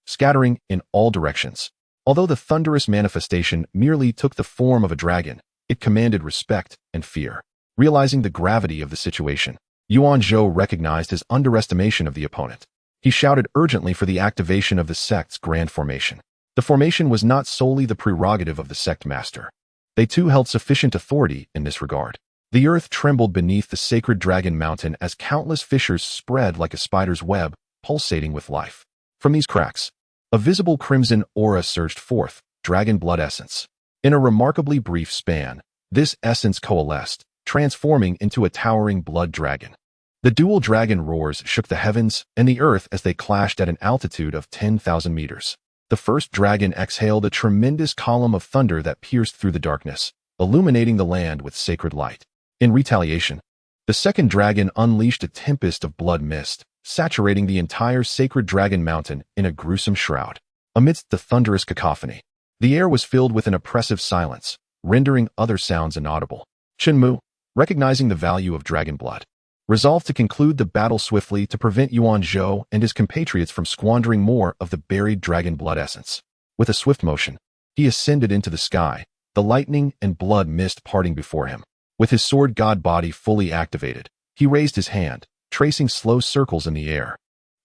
scattering in all directions. Although the thunderous manifestation merely took the form of a dragon, it commanded respect and fear. Realizing the gravity of the situation, Yuan Zhou recognized his underestimation of the opponent. He shouted urgently for the activation of the sect's grand formation. The formation was not solely the prerogative of the sect master. They too held sufficient authority in this regard. The earth trembled beneath the sacred dragon mountain as countless fissures spread like a spider's web, pulsating with life. From these cracks, a visible crimson aura surged forth, dragon blood essence. In a remarkably brief span, this essence coalesced, transforming into a towering blood dragon. The dual dragon roars shook the heavens and the earth as they clashed at an altitude of 10,000 meters. The first dragon exhaled a tremendous column of thunder that pierced through the darkness, illuminating the land with sacred light. In retaliation, the second dragon unleashed a tempest of blood mist, saturating the entire sacred dragon mountain in a gruesome shroud. Amidst the thunderous cacophony, the air was filled with an oppressive silence, rendering other sounds inaudible. Chen Mu, recognizing the value of dragon blood, resolved to conclude the battle swiftly to prevent Yuan Zhou and his compatriots from squandering more of the buried dragon blood essence. With a swift motion, he ascended into the sky, the lightning and blood mist parting before him. With his sword god body fully activated, he raised his hand, tracing slow circles in the air.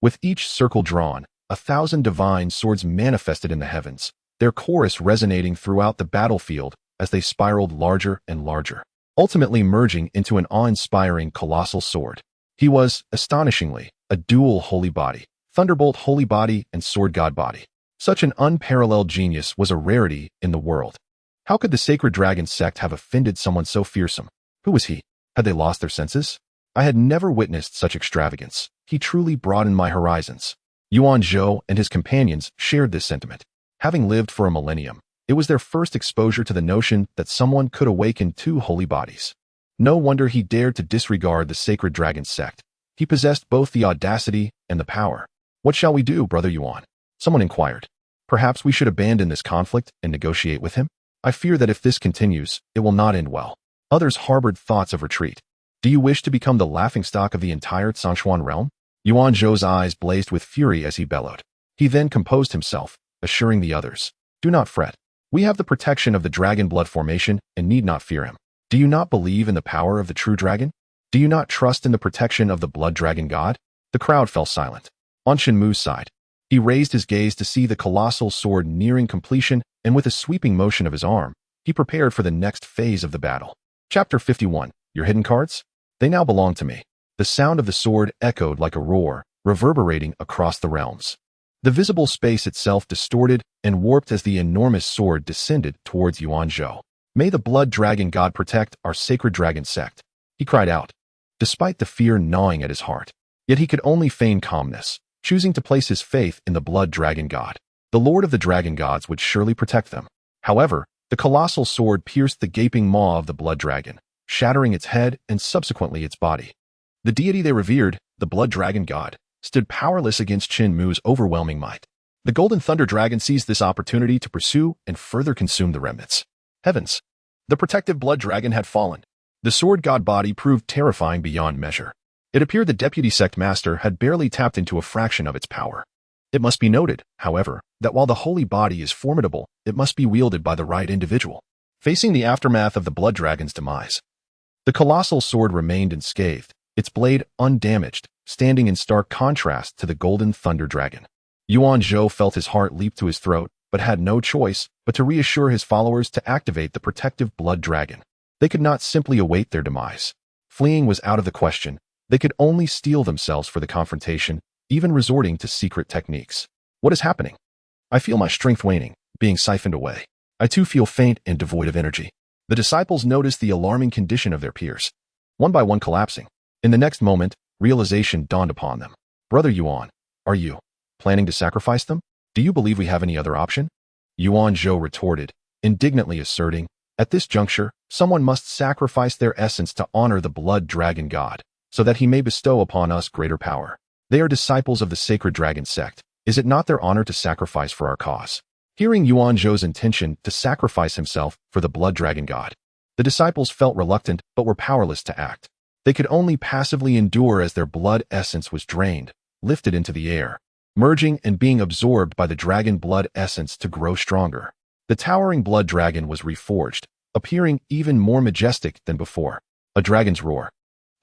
With each circle drawn, 1,000 divine swords manifested in the heavens, their chorus resonating throughout the battlefield as they spiraled larger and larger, ultimately merging into an awe-inspiring colossal sword. He was, astonishingly, a dual holy body, thunderbolt holy body and sword god body. Such an unparalleled genius was a rarity in the world. How could the Sacred Dragon sect have offended someone so fearsome? Who was he? Had they lost their senses? I had never witnessed such extravagance. He truly broadened my horizons. Yuan Zhou and his companions shared this sentiment. Having lived for a millennium, it was their first exposure to the notion that someone could awaken two holy bodies. No wonder he dared to disregard the Sacred Dragon sect. He possessed both the audacity and the power. What shall we do, Brother Yuan? Someone inquired. Perhaps we should abandon this conflict and negotiate with him? I fear that if this continues, it will not end well. Others harbored thoughts of retreat. Do you wish to become the laughingstock of the entire Zhongshuan realm? Yuan Zhou's eyes blazed with fury as he bellowed. He then composed himself, assuring the others, "Do not fret. We have the protection of the dragon blood formation and need not fear him. Do you not believe in the power of the true dragon? Do you not trust in the protection of the blood dragon god?" The crowd fell silent. On Chen Mu's side, he raised his gaze to see the colossal sword nearing completion, and with a sweeping motion of his arm, he prepared for the next phase of the battle. Chapter 51. Your hidden cards? They now belong to me. The sound of the sword echoed like a roar, reverberating across the realms. The visible space itself distorted and warped as the enormous sword descended towards Yuan Zhou. "May the blood dragon god protect our sacred dragon sect," he cried out, despite the fear gnawing at his heart. Yet he could only feign calmness, choosing to place his faith in the blood dragon god. The Lord of the Dragon Gods would surely protect them. However, the colossal sword pierced the gaping maw of the blood dragon, shattering its head and subsequently its body. The deity they revered, the blood dragon god, stood powerless against Chen Mu's overwhelming might. The golden thunder dragon seized this opportunity to pursue and further consume the remnants. Heavens! The protective blood dragon had fallen. The sword god body proved terrifying beyond measure. It appeared the deputy sect master had barely tapped into a fraction of its power. It must be noted, however, that while the holy body is formidable, it must be wielded by the right individual. Facing the aftermath of the blood dragon's demise, the colossal sword remained unscathed, its blade undamaged, standing in stark contrast to the golden thunder dragon. Yuan Zhou felt his heart leap to his throat, but had no choice but to reassure his followers to activate the protective blood dragon. They could not simply await their demise. Fleeing was out of the question. They could only steel themselves for the confrontation, even resorting to secret techniques. What is happening? I feel my strength waning, being siphoned away. I too feel faint and devoid of energy. The disciples noticed the alarming condition of their peers, one by one collapsing. In the next moment, realization dawned upon them. Brother Yuan, are you planning to sacrifice them? Do you believe we have any other option? Yuan Zhou retorted, indignantly asserting, at this juncture, someone must sacrifice their essence to honor the blood dragon god, so that he may bestow upon us greater power. They are disciples of the sacred dragon sect. Is it not their honor to sacrifice for our cause? Hearing Yuan Zhou's intention to sacrifice himself for the blood dragon god, the disciples felt reluctant but were powerless to act. They could only passively endure as their blood essence was drained, lifted into the air, merging and being absorbed by the dragon blood essence to grow stronger. The towering blood dragon was reforged, appearing even more majestic than before. A dragon's roar.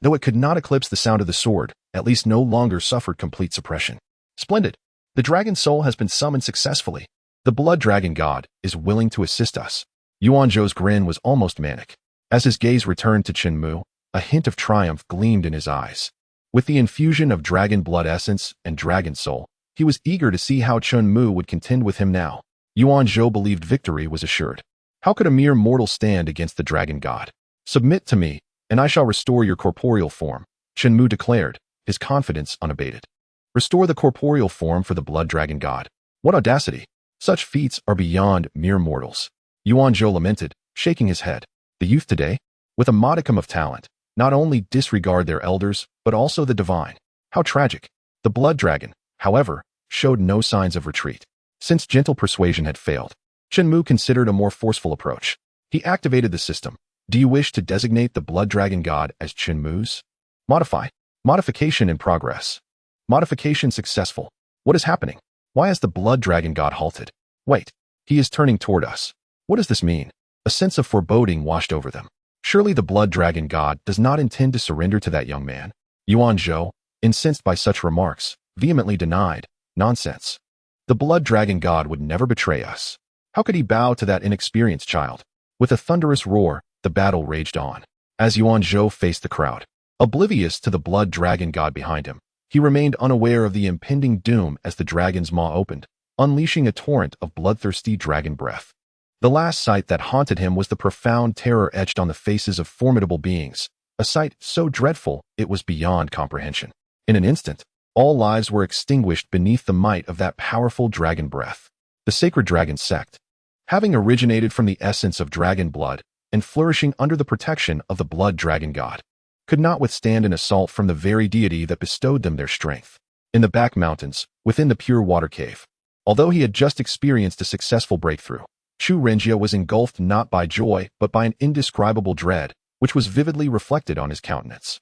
Though it could not eclipse the sound of the sword, at least no longer suffered complete suppression. Splendid! The dragon soul has been summoned successfully. The blood dragon god is willing to assist us. Yuan Zhou's grin was almost manic. As his gaze returned to Chen Mu, a hint of triumph gleamed in his eyes. With the infusion of dragon blood essence and dragon soul, he was eager to see how Chen Mu would contend with him now. Yuan Zhou believed victory was assured. How could a mere mortal stand against the dragon god? Submit to me, and I shall restore your corporeal form, Chen Mu declared, his confidence unabated. Restore the corporeal form for the blood dragon god. What audacity! Such feats are beyond mere mortals. Yuan Zhou lamented, shaking his head. The youth today, with a modicum of talent, not only disregard their elders, but also the divine. How tragic. The blood dragon, however, showed no signs of retreat. Since gentle persuasion had failed, Chen Mu considered a more forceful approach. He activated the system. Do you wish to designate the blood dragon god as Chen Mu's? Modify. Modification in progress. Modification successful. What is happening? Why has the blood dragon god halted? Wait. He is turning toward us. What does this mean? A sense of foreboding washed over them. Surely the blood dragon god does not intend to surrender to that young man. Yuan Zhou, incensed by such remarks, vehemently denied. Nonsense. The blood dragon god would never betray us. How could he bow to that inexperienced child? With a thunderous roar, the battle raged on. As Yuan Zhou faced the crowd, oblivious to the blood dragon god behind him, he remained unaware of the impending doom as the dragon's maw opened, unleashing a torrent of bloodthirsty dragon breath. The last sight that haunted him was the profound terror etched on the faces of formidable beings, a sight so dreadful it was beyond comprehension. In an instant, all lives were extinguished beneath the might of that powerful dragon breath. The sacred dragon sect, having originated from the essence of dragon blood and flourishing under the protection of the blood dragon god, could not withstand an assault from the very deity that bestowed them their strength. In the back mountains, within the pure water cave, although he had just experienced a successful breakthrough, Chu Renjia was engulfed not by joy but by an indescribable dread, which was vividly reflected on his countenance.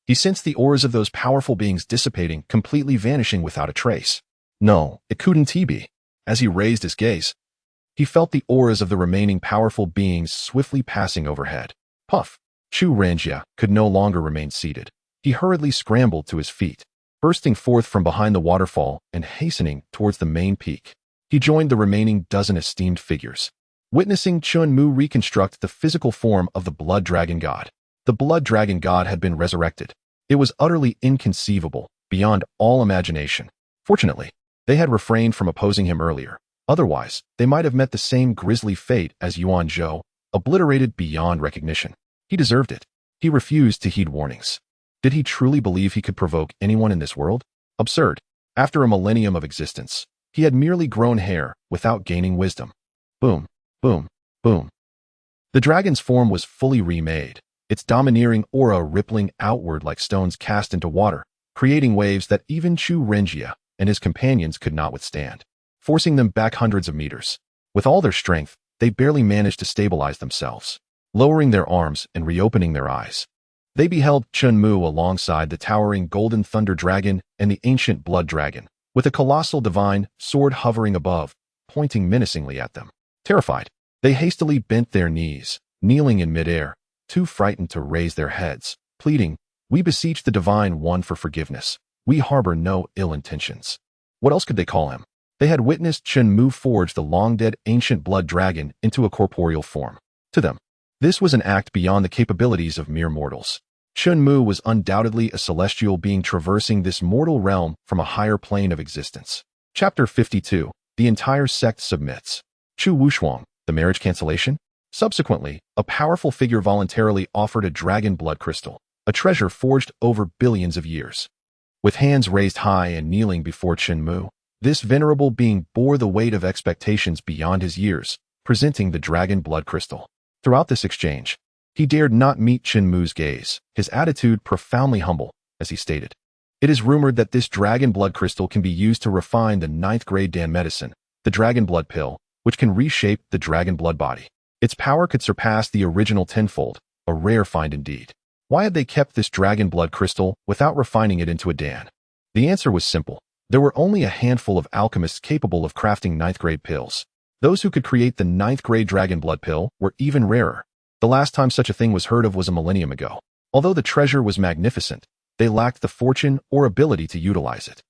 He sensed the auras of those powerful beings dissipating, completely vanishing without a trace. No, it couldn't be. As he raised his gaze, he felt the auras of the remaining powerful beings swiftly passing overhead. Puff! Chu Renjia could no longer remain seated. He hurriedly scrambled to his feet, bursting forth from behind the waterfall and hastening towards the main peak. He joined the remaining dozen esteemed figures, witnessing Chen Mu reconstruct the physical form of the blood dragon god. The blood dragon god had been resurrected. It was utterly inconceivable, beyond all imagination. Fortunately, they had refrained from opposing him earlier. Otherwise, they might have met the same grisly fate as Yuan Zhou, obliterated beyond recognition. He deserved it. He refused to heed warnings. Did he truly believe he could provoke anyone in this world? Absurd. After a millennium of existence, he had merely grown hair without gaining wisdom. Boom, boom, boom. The dragon's form was fully remade, its domineering aura rippling outward like stones cast into water, creating waves that even Chu Renjia and his companions could not withstand, forcing them back hundreds of meters. With all their strength, they barely managed to stabilize themselves, lowering their arms and reopening their eyes. They beheld Chen Mu alongside the towering golden thunder dragon and the ancient blood dragon, with a colossal divine sword hovering above, pointing menacingly at them. Terrified, they hastily bent their knees, kneeling in midair, too frightened to raise their heads, pleading, "We beseech the Divine One for forgiveness. We harbor no ill intentions." What else could they call him? They had witnessed Chen Mu forge the long-dead ancient blood dragon into a corporeal form. To them, this was an act beyond the capabilities of mere mortals. Chen Mu was undoubtedly a celestial being traversing this mortal realm from a higher plane of existence. Chapter 52. The entire sect submits. Chu Wushuang, The marriage cancellation? Subsequently, a powerful figure voluntarily offered a dragon blood crystal, a treasure forged over billions of years. With hands raised high and kneeling before Chen Mu, this venerable being bore the weight of expectations beyond his years, presenting the dragon blood crystal. Throughout this exchange, he dared not meet Chen Mu's gaze, his attitude profoundly humble, as he stated. It is rumored that this dragon blood crystal can be used to refine the 9th-grade Dan medicine, the dragon blood pill, which can reshape the dragon blood body. Its power could surpass the original tenfold, a rare find indeed. Why had they kept this dragon blood crystal without refining it into a Dan? The answer was simple. There were only a handful of alchemists capable of crafting 9th-grade pills. Those who could create the 9th-grade dragon blood pill were even rarer. The last time such a thing was heard of was a millennium ago. Although the treasure was magnificent, they lacked the fortune or ability to utilize it.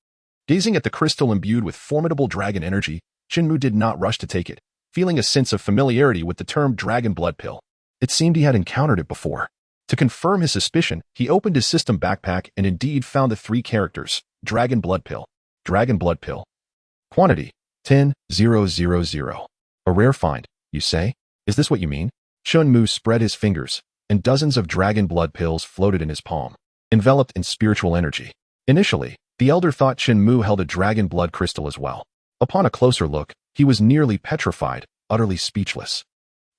Gazing at the crystal imbued with formidable dragon energy, Chen Mu did not rush to take it, feeling a sense of familiarity with the term dragon blood pill. It seemed he had encountered it before. To confirm his suspicion, he opened his system backpack and indeed found the 3 characters, dragon blood pill. Dragon blood pill. Quantity, 10,000. A rare find, you say? Is this what you mean? Chen Mu spread his fingers, and dozens of dragon blood pills floated in his palm, enveloped in spiritual energy. Initially, the elder thought Chen Mu held a dragon blood crystal as well. Upon a closer look, he was nearly petrified, utterly speechless.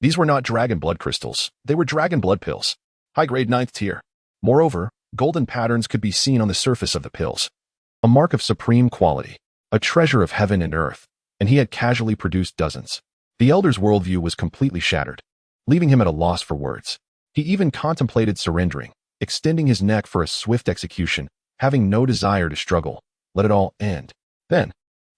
These were not dragon blood crystals, they were dragon blood pills. High-grade 9th tier. Moreover, golden patterns could be seen on the surface of the pills. A mark of supreme quality, a treasure of heaven and earth, and he had casually produced dozens. The elder's worldview was completely shattered, leaving him at a loss for words. He even contemplated surrendering, extending his neck for a swift execution, having no desire to struggle. Let it all end. Then,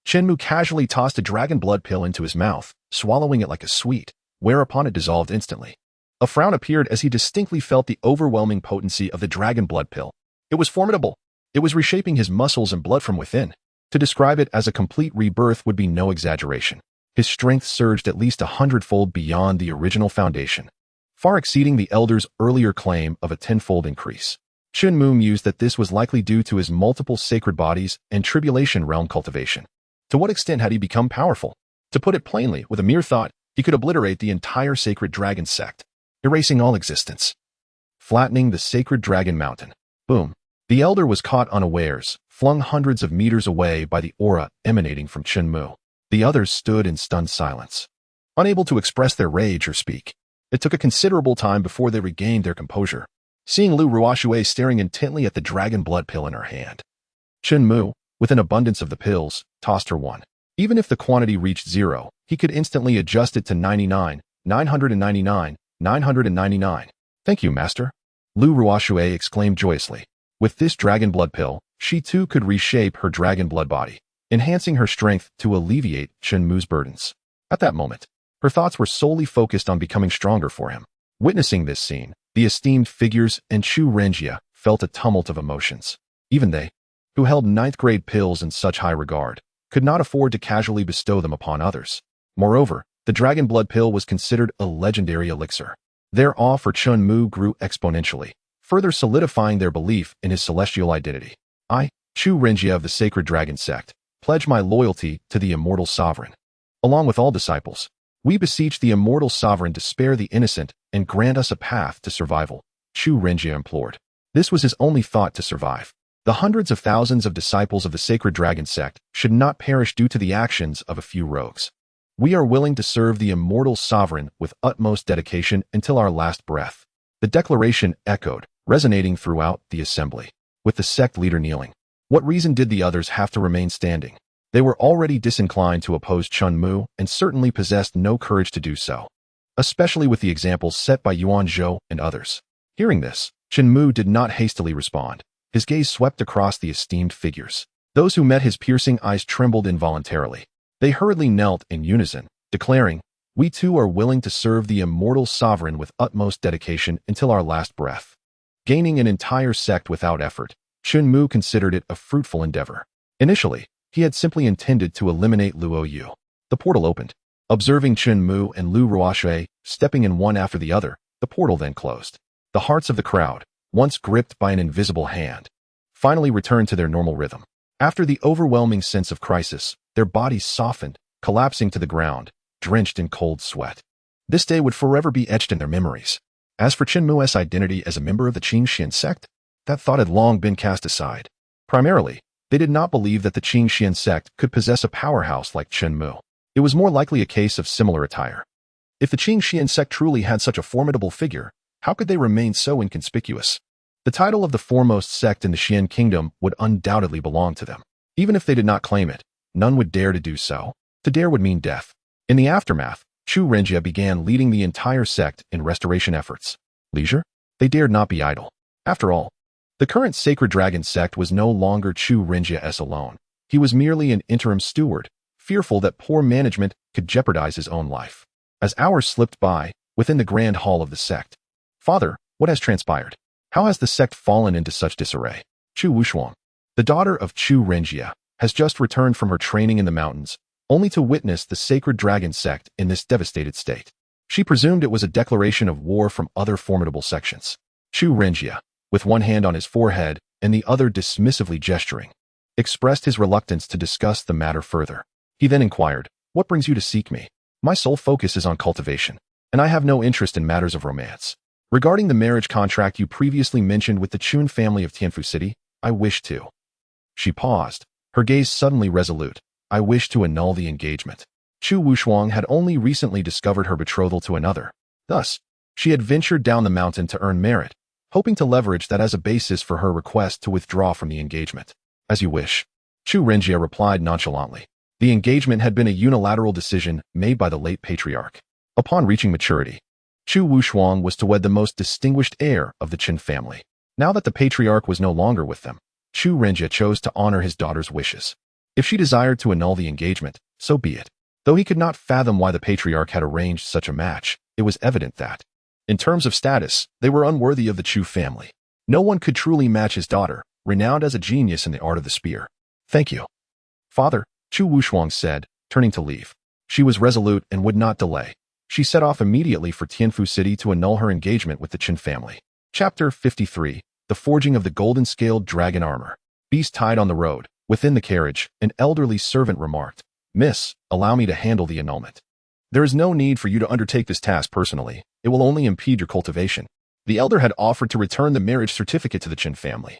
Chen Mu casually tossed a dragon blood pill into his mouth, swallowing it like a sweet, whereupon it dissolved instantly. A frown appeared as he distinctly felt the overwhelming potency of the dragon blood pill. It was formidable. It was reshaping his muscles and blood from within. To describe it as a complete rebirth would be no exaggeration. His strength surged at least 100-fold beyond the original foundation, far exceeding the elder's earlier claim of a 10-fold increase. Chen Mu mused that this was likely due to his multiple sacred bodies and tribulation realm cultivation. To what extent had he become powerful? To put it plainly, with a mere thought, he could obliterate the entire sacred dragon sect, erasing all existence, flattening the sacred dragon mountain. Boom. The elder was caught unawares, flung hundreds of meters away by the aura emanating from Chen Mu. The others stood in stunned silence, unable to express their rage or speak. It took a considerable time before they regained their composure, seeing Lu Ruoxue staring intently at the dragon blood pill in her hand. Chen Mu, with an abundance of the pills, tossed her one. Even if the quantity reached 0, he could instantly adjust it to 99, 999, 999. Thank you, master. Lu Ruoxue exclaimed joyously. With this dragon blood pill, she too could reshape her dragon blood body, enhancing her strength to alleviate Chen Mu's burdens. At that moment, her thoughts were solely focused on becoming stronger for him. Witnessing this scene, the esteemed figures and Chu Renjia felt a tumult of emotions. Even they, who held 9th-grade pills in such high regard, could not afford to casually bestow them upon others. Moreover, the dragon blood pill was considered a legendary elixir. Their awe for Chen Mu grew exponentially, further solidifying their belief in his celestial identity. I, Chu Renjia of the Sacred Dragon Sect, pledge my loyalty to the immortal sovereign. Along with all disciples, we beseech the immortal sovereign to spare the innocent and grant us a path to survival, Chu Renjia implored. This was his only thought to survive. The hundreds of thousands of disciples of the Sacred Dragon Sect should not perish due to the actions of a few rogues. We are willing to serve the immortal sovereign with utmost dedication until our last breath. The declaration echoed, resonating throughout the assembly, with the sect leader kneeling. What reason did the others have to remain standing? They were already disinclined to oppose Chen Mu and certainly possessed no courage to do so, especially with the examples set by Yuan Zhou and others. Hearing this, Chen Mu did not hastily respond. His gaze swept across the esteemed figures. Those who met his piercing eyes trembled involuntarily. They hurriedly knelt in unison, declaring, "We too are willing to serve the immortal sovereign with utmost dedication until our last breath." Gaining an entire sect without effort, Chen Mu considered it a fruitful endeavor. Initially, he had simply intended to eliminate Luo Yu. The portal opened. Observing Chen Mu and Lu Ruoxue stepping in one after the other, the portal then closed. The hearts of the crowd, once gripped by an invisible hand, finally returned to their normal rhythm. After the overwhelming sense of crisis, their bodies softened, collapsing to the ground, drenched in cold sweat. This day would forever be etched in their memories. As for Chen Mu's identity as a member of the Qingxian sect, that thought had long been cast aside. Primarily, they did not believe that the Qingxian sect could possess a powerhouse like Chen Mu. It was more likely a case of similar attire. If the Qingxian sect truly had such a formidable figure, how could they remain so inconspicuous? The title of the foremost sect in the Xian kingdom would undoubtedly belong to them. Even if they did not claim it, none would dare to do so. To dare would mean death. In the aftermath, Chu Renjie began leading the entire sect in restoration efforts. Leisure? They dared not be idle. After all, the current Sacred Dragon sect was no longer Chu Renjie alone. He was merely an interim steward, fearful that poor management could jeopardize his own life. As hours slipped by, within the grand hall of the sect, "Father, what has transpired? How has the sect fallen into such disarray?" Chu Wushuang, the daughter of Chu Renjie, has just returned from her training in the mountains, only to witness the Sacred Dragon sect in this devastated state. She presumed it was a declaration of war from other formidable sections. Chu Renjie, with one hand on his forehead and the other dismissively gesturing, expressed his reluctance to discuss the matter further. He then inquired, "What brings you to seek me?" "My sole focus is on cultivation, and I have no interest in matters of romance. Regarding the marriage contract you previously mentioned with the Chun family of Tianfu City, I wish to." She paused, her gaze suddenly resolute. "I wish to annul the engagement." Chu Wushuang had only recently discovered her betrothal to another. Thus, she had ventured down the mountain to earn merit, hoping to leverage that as a basis for her request to withdraw from the engagement. "As you wish," Chu Renjie replied nonchalantly. The engagement had been a unilateral decision made by the late patriarch. Upon reaching maturity, Chu Wushuang was to wed the most distinguished heir of the Chen family. Now that the patriarch was no longer with them, Chu Renjie chose to honor his daughter's wishes. If she desired to annul the engagement, so be it. Though he could not fathom why the patriarch had arranged such a match, it was evident that, in terms of status, they were unworthy of the Chu family. No one could truly match his daughter, renowned as a genius in the art of the spear. "Thank you, Father," Chu Wushuang said, turning to leave. She was resolute and would not delay. She set off immediately for Tianfu City to annul her engagement with the Chen family. Chapter 53, The Forging of the Golden-Scaled Dragon Armor. Beast tied on the road. Within the carriage, an elderly servant remarked, "Miss, allow me to handle the annulment. There is no need for you to undertake this task personally. It will only impede your cultivation." The elder had offered to return the marriage certificate to the Chen family,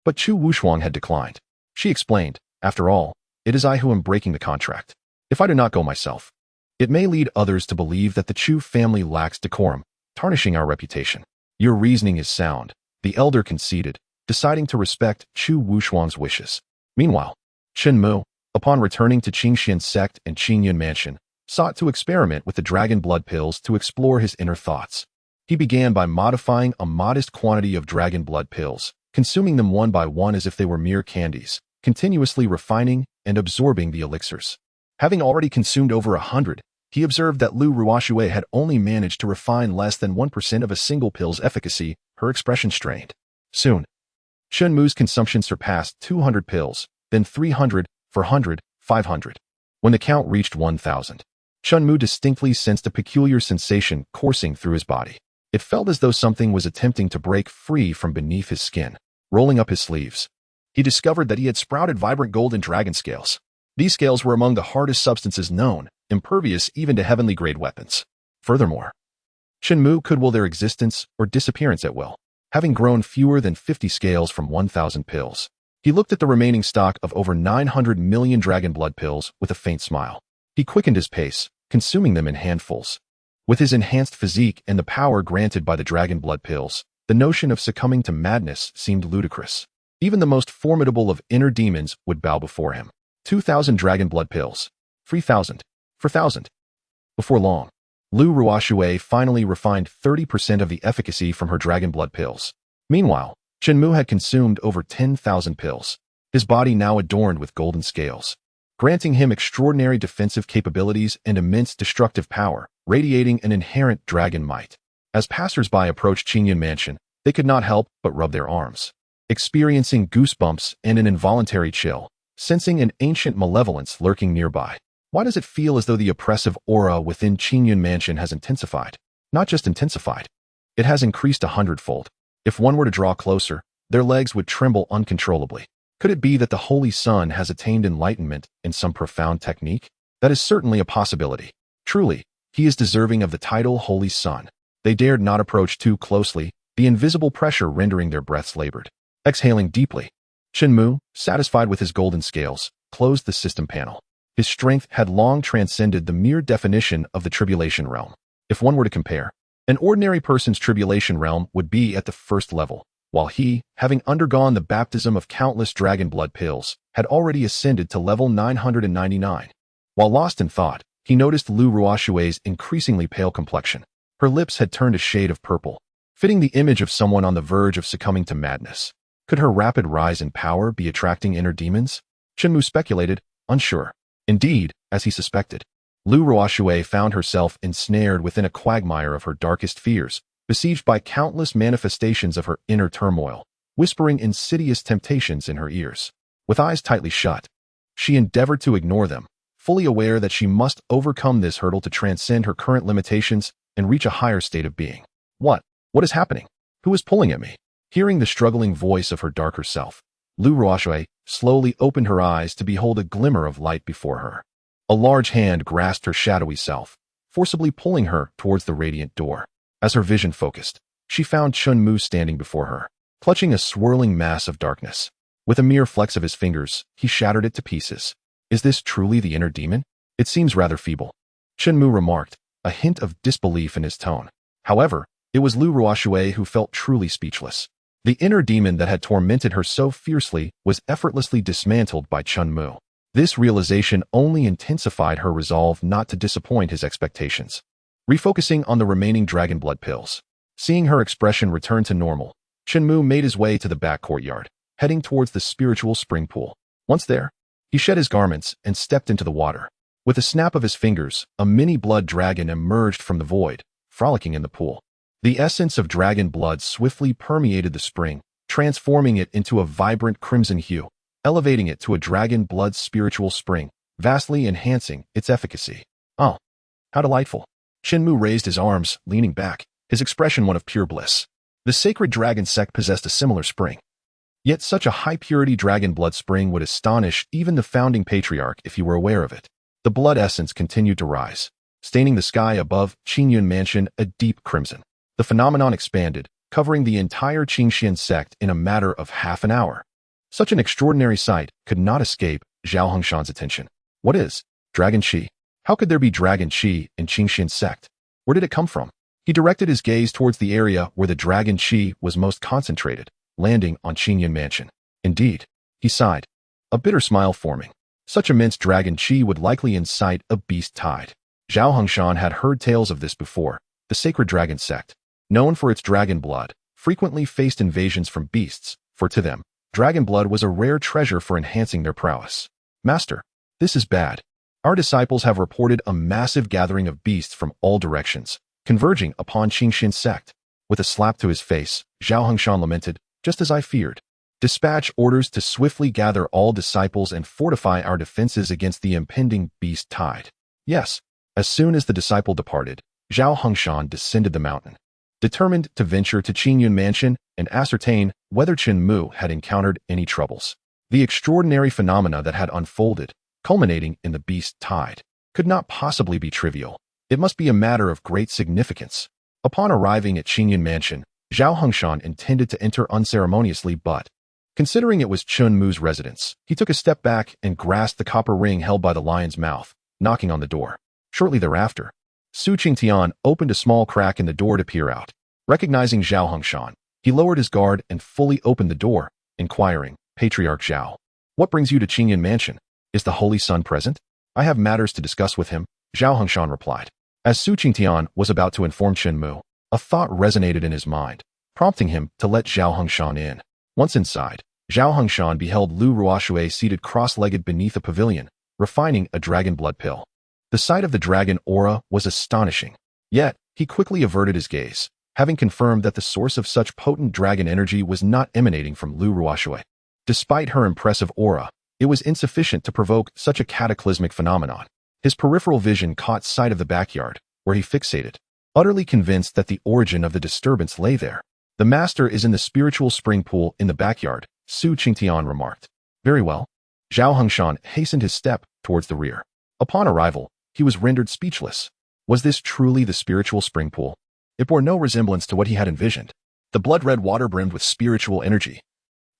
but Chu Wushuang had declined. She explained, "After all, it is I who am breaking the contract. If I do not go myself, it may lead others to believe that the Chu family lacks decorum, tarnishing our reputation." "Your reasoning is sound," the elder conceded, deciding to respect Chu Wushuang's wishes. Meanwhile, Chen Mu, upon returning to Qingxian sect and Qingyun mansion, sought to experiment with the dragon blood pills to explore his inner thoughts. He began by modifying a modest quantity of dragon blood pills, consuming them one by one as if they were mere candies, continuously refining and absorbing the elixirs. Having already consumed over 100, he observed that Lu Ruoxue had only managed to refine less than 1% of a single pill's efficacy. Her expression strained. Soon, Chen Mu's consumption surpassed 200 pills, then 300, 400, 500. When the count reached 1,000, Chen Mu distinctly sensed a peculiar sensation coursing through his body. It felt as though something was attempting to break free from beneath his skin. Rolling up his sleeves, he discovered that he had sprouted vibrant golden dragon scales. These scales were among the hardest substances known, impervious even to heavenly-grade weapons. Furthermore, Chen Mu could will their existence or disappearance at will. Having grown fewer than 50 scales from 1,000 pills, he looked at the remaining stock of over 900 million dragon blood pills with a faint smile. He quickened his pace, consuming them in handfuls. With his enhanced physique and the power granted by the dragon blood pills, the notion of succumbing to madness seemed ludicrous. Even the most formidable of inner demons would bow before him. 2,000 dragon blood pills. 3,000. 4,000. Before long, Lu Ruoxue finally refined 30% of the efficacy from her dragon blood pills. Meanwhile, Chen Mu had consumed over 10,000 pills, his body now adorned with golden scales, granting him extraordinary defensive capabilities and immense destructive power, radiating an inherent dragon might. As passers-by approached Qingyun Mansion, they could not help but rub their arms, experiencing goosebumps and an involuntary chill, sensing an ancient malevolence lurking nearby. Why does it feel as though the oppressive aura within Qingyun Mansion has intensified? Not just intensified, it has increased 100-fold. If one were to draw closer, their legs would tremble uncontrollably. Could it be that the Holy Sun has attained enlightenment in some profound technique? That is certainly a possibility. Truly, He is deserving of the title Holy Son. They dared not approach too closely, the invisible pressure rendering their breaths labored. Exhaling deeply, Chen Mu, satisfied with his golden scales, closed the system panel. His strength had long transcended the mere definition of the tribulation realm. If one were to compare, an ordinary person's tribulation realm would be at the first level, while he, having undergone the baptism of countless dragon blood pills, had already ascended to level 999. While lost in thought, he noticed Lu Ruoshui's increasingly pale complexion. Her lips had turned a shade of purple, fitting the image of someone on the verge of succumbing to madness. Could her rapid rise in power be attracting inner demons? Chen Mu speculated, unsure. Indeed, as he suspected, Lu Ruoshui found herself ensnared within a quagmire of her darkest fears, besieged by countless manifestations of her inner turmoil, whispering insidious temptations in her ears. With eyes tightly shut, she endeavored to ignore them, fully aware that she must overcome this hurdle to transcend her current limitations and reach a higher state of being. What is happening? Who is pulling at me? Hearing the struggling voice of her darker self, Lu Ruoshui slowly opened her eyes to behold a glimmer of light before her. A large hand grasped her shadowy self, forcibly pulling her towards the radiant door. As her vision focused, she found Chen Mu standing before her, clutching a swirling mass of darkness. With a mere flex of his fingers, he shattered it to pieces. Is this truly the inner demon? It seems rather feeble, Chen Mu remarked, a hint of disbelief in his tone. However, it was Lu Ruoshui who felt truly speechless. The inner demon that had tormented her so fiercely was effortlessly dismantled by Chen Mu. This realization only intensified her resolve not to disappoint his expectations. Refocusing on the remaining dragon blood pills, seeing her expression return to normal, Chen Mu made his way to the back courtyard, heading towards the spiritual spring pool. Once there, he shed his garments and stepped into the water. With a snap of his fingers, a mini blood dragon emerged from the void, frolicking in the pool. The essence of dragon blood swiftly permeated the spring, transforming it into a vibrant crimson hue, elevating it to a dragon blood spiritual spring, vastly enhancing its efficacy. Oh, how delightful. Chen Mu raised his arms, leaning back, his expression one of pure bliss. The sacred dragon sect possessed a similar spring. Yet such a high-purity dragon blood spring would astonish even the founding patriarch if he were aware of it. The blood essence continued to rise, staining the sky above Qingyun Mansion a deep crimson. The phenomenon expanded, covering the entire Qingxian sect in a matter of half an hour. Such an extraordinary sight could not escape Zhao Hongshan's attention. What is dragon qi? How could there be dragon qi in Qingxian sect? Where did it come from? He directed his gaze towards the area where the dragon qi was most concentrated, landing on Qingyun Mansion. Indeed, he sighed, a bitter smile forming. Such immense dragon qi would likely incite a beast tide. Zhao Hongshan had heard tales of this before. The sacred dragon sect, known for its dragon blood, frequently faced invasions from beasts, for to them, dragon blood was a rare treasure for enhancing their prowess. Master, this is bad. Our disciples have reported a massive gathering of beasts from all directions, converging upon Qingxian sect. With a slap to his face, Zhao Hongshan lamented, just as I feared. Dispatch orders to swiftly gather all disciples and fortify our defenses against the impending beast tide. Yes. As soon as the disciple departed, Zhao Hongshan descended the mountain, determined to venture to Qingyun Mansion and ascertain whether Chen Mu had encountered any troubles. The extraordinary phenomena that had unfolded, culminating in the beast tide, could not possibly be trivial. It must be a matter of great significance. Upon arriving at Qingyun Mansion, Zhao Hongshan intended to enter unceremoniously, but, considering it was Chen Mu's residence, he took a step back and grasped the copper ring held by the lion's mouth, knocking on the door. Shortly thereafter, Su Qingtian opened a small crack in the door to peer out. Recognizing Zhao Hongshan, he lowered his guard and fully opened the door, inquiring, Patriarch Zhao, what brings you to Qingyun Mansion? Is the Holy Son present? I have matters to discuss with him, Zhao Hongshan replied. As Su Qingtian was about to inform Chen Mu, a thought resonated in his mind, prompting him to let Zhao Hongshan in. Once inside, Zhao Hongshan beheld Lu Ruoshui seated cross-legged beneath a pavilion, refining a dragon blood pill. The sight of the dragon aura was astonishing. Yet, he quickly averted his gaze, having confirmed that the source of such potent dragon energy was not emanating from Lu Ruoshui. Despite her impressive aura, it was insufficient to provoke such a cataclysmic phenomenon. His peripheral vision caught sight of the backyard, where he fixated, utterly convinced that the origin of the disturbance lay there. The master is in the spiritual spring pool in the backyard, Su Qingtian remarked. Very well. Zhao Hongshan hastened his step towards the rear. Upon arrival, he was rendered speechless. Was this truly the spiritual spring pool? It bore no resemblance to what he had envisioned. The blood-red water brimmed with spiritual energy,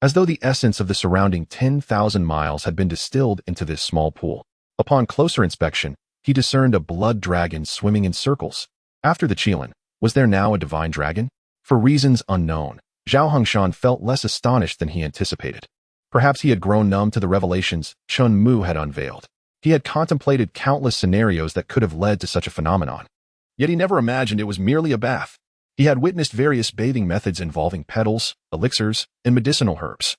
as though the essence of the surrounding 10,000 miles had been distilled into this small pool. Upon closer inspection, he discerned a blood dragon swimming in circles. After the Qilin, was there now a divine dragon? For reasons unknown, Zhao Hongshan felt less astonished than he anticipated. Perhaps he had grown numb to the revelations Chen Mu had unveiled. He had contemplated countless scenarios that could have led to such a phenomenon. Yet he never imagined it was merely a bath. He had witnessed various bathing methods involving petals, elixirs, and medicinal herbs.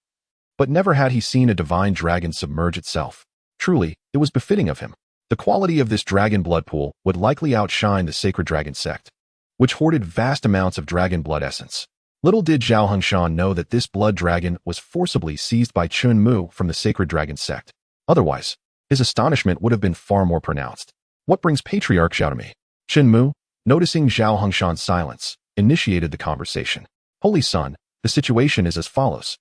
But never had he seen a divine dragon submerge itself. Truly, it was befitting of him. The quality of this dragon blood pool would likely outshine the sacred dragon sect, which hoarded vast amounts of dragon blood essence. Little did Zhao Hongshan know that this blood dragon was forcibly seized by Chen Mu from the sacred dragon sect. Otherwise, his astonishment would have been far more pronounced. What brings Patriarch Zhao to me? Chen Mu, noticing Zhao Hongshan's silence, initiated the conversation. Holy Son, the situation is as follows.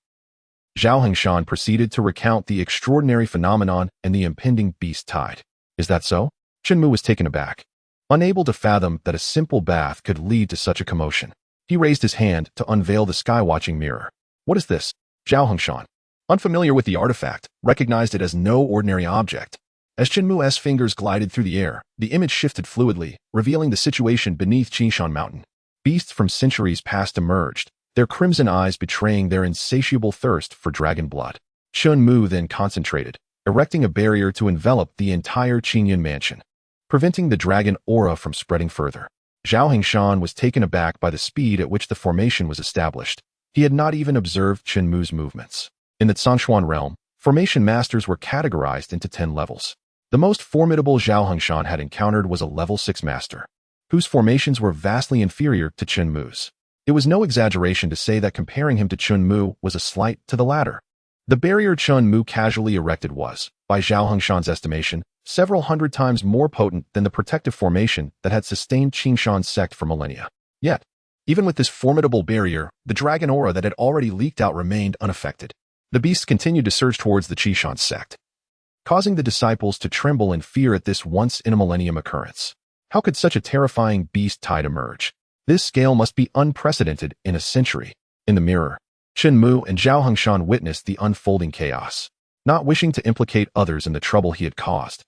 Zhao Hongshan proceeded to recount the extraordinary phenomenon and the impending beast tide. Is that so? Chen Mu was taken aback, unable to fathom that a simple bath could lead to such a commotion. He raised his hand to unveil the sky-watching mirror. What is this? Zhao Hongshan, unfamiliar with the artifact, recognized it as no ordinary object. As Chen Mu's fingers glided through the air, the image shifted fluidly, revealing the situation beneath Qishan Mountain. Beasts from centuries past emerged, their crimson eyes betraying their insatiable thirst for dragon blood. Chen Mu then concentrated, erecting a barrier to envelop the entire Qinyan mansion, preventing the dragon aura from spreading further. Zhao Hongshan was taken aback by the speed at which the formation was established. He had not even observed Chen Mu's movements. In the Zhangshuan realm, formation masters were categorized into 10 levels. The most formidable Zhao Hongshan had encountered was a level 6 master, whose formations were vastly inferior to Chen Mu's. It was no exaggeration to say that comparing him to Chen Mu was a slight to the latter. The barrier Chen Mu casually erected was, by Zhao Hongshan's estimation, several hundred times more potent than the protective formation that had sustained Qingshan's sect for millennia. Yet, even with this formidable barrier, the dragon aura that had already leaked out remained unaffected. The beasts continued to surge towards the Qishan sect, causing the disciples to tremble in fear at this once-in-a-millennium occurrence. How could such a terrifying beast tide emerge? This scale must be unprecedented in a century. In the mirror, Chen Mu and Zhao Hongshan witnessed the unfolding chaos. Not wishing to implicate others in the trouble he had caused,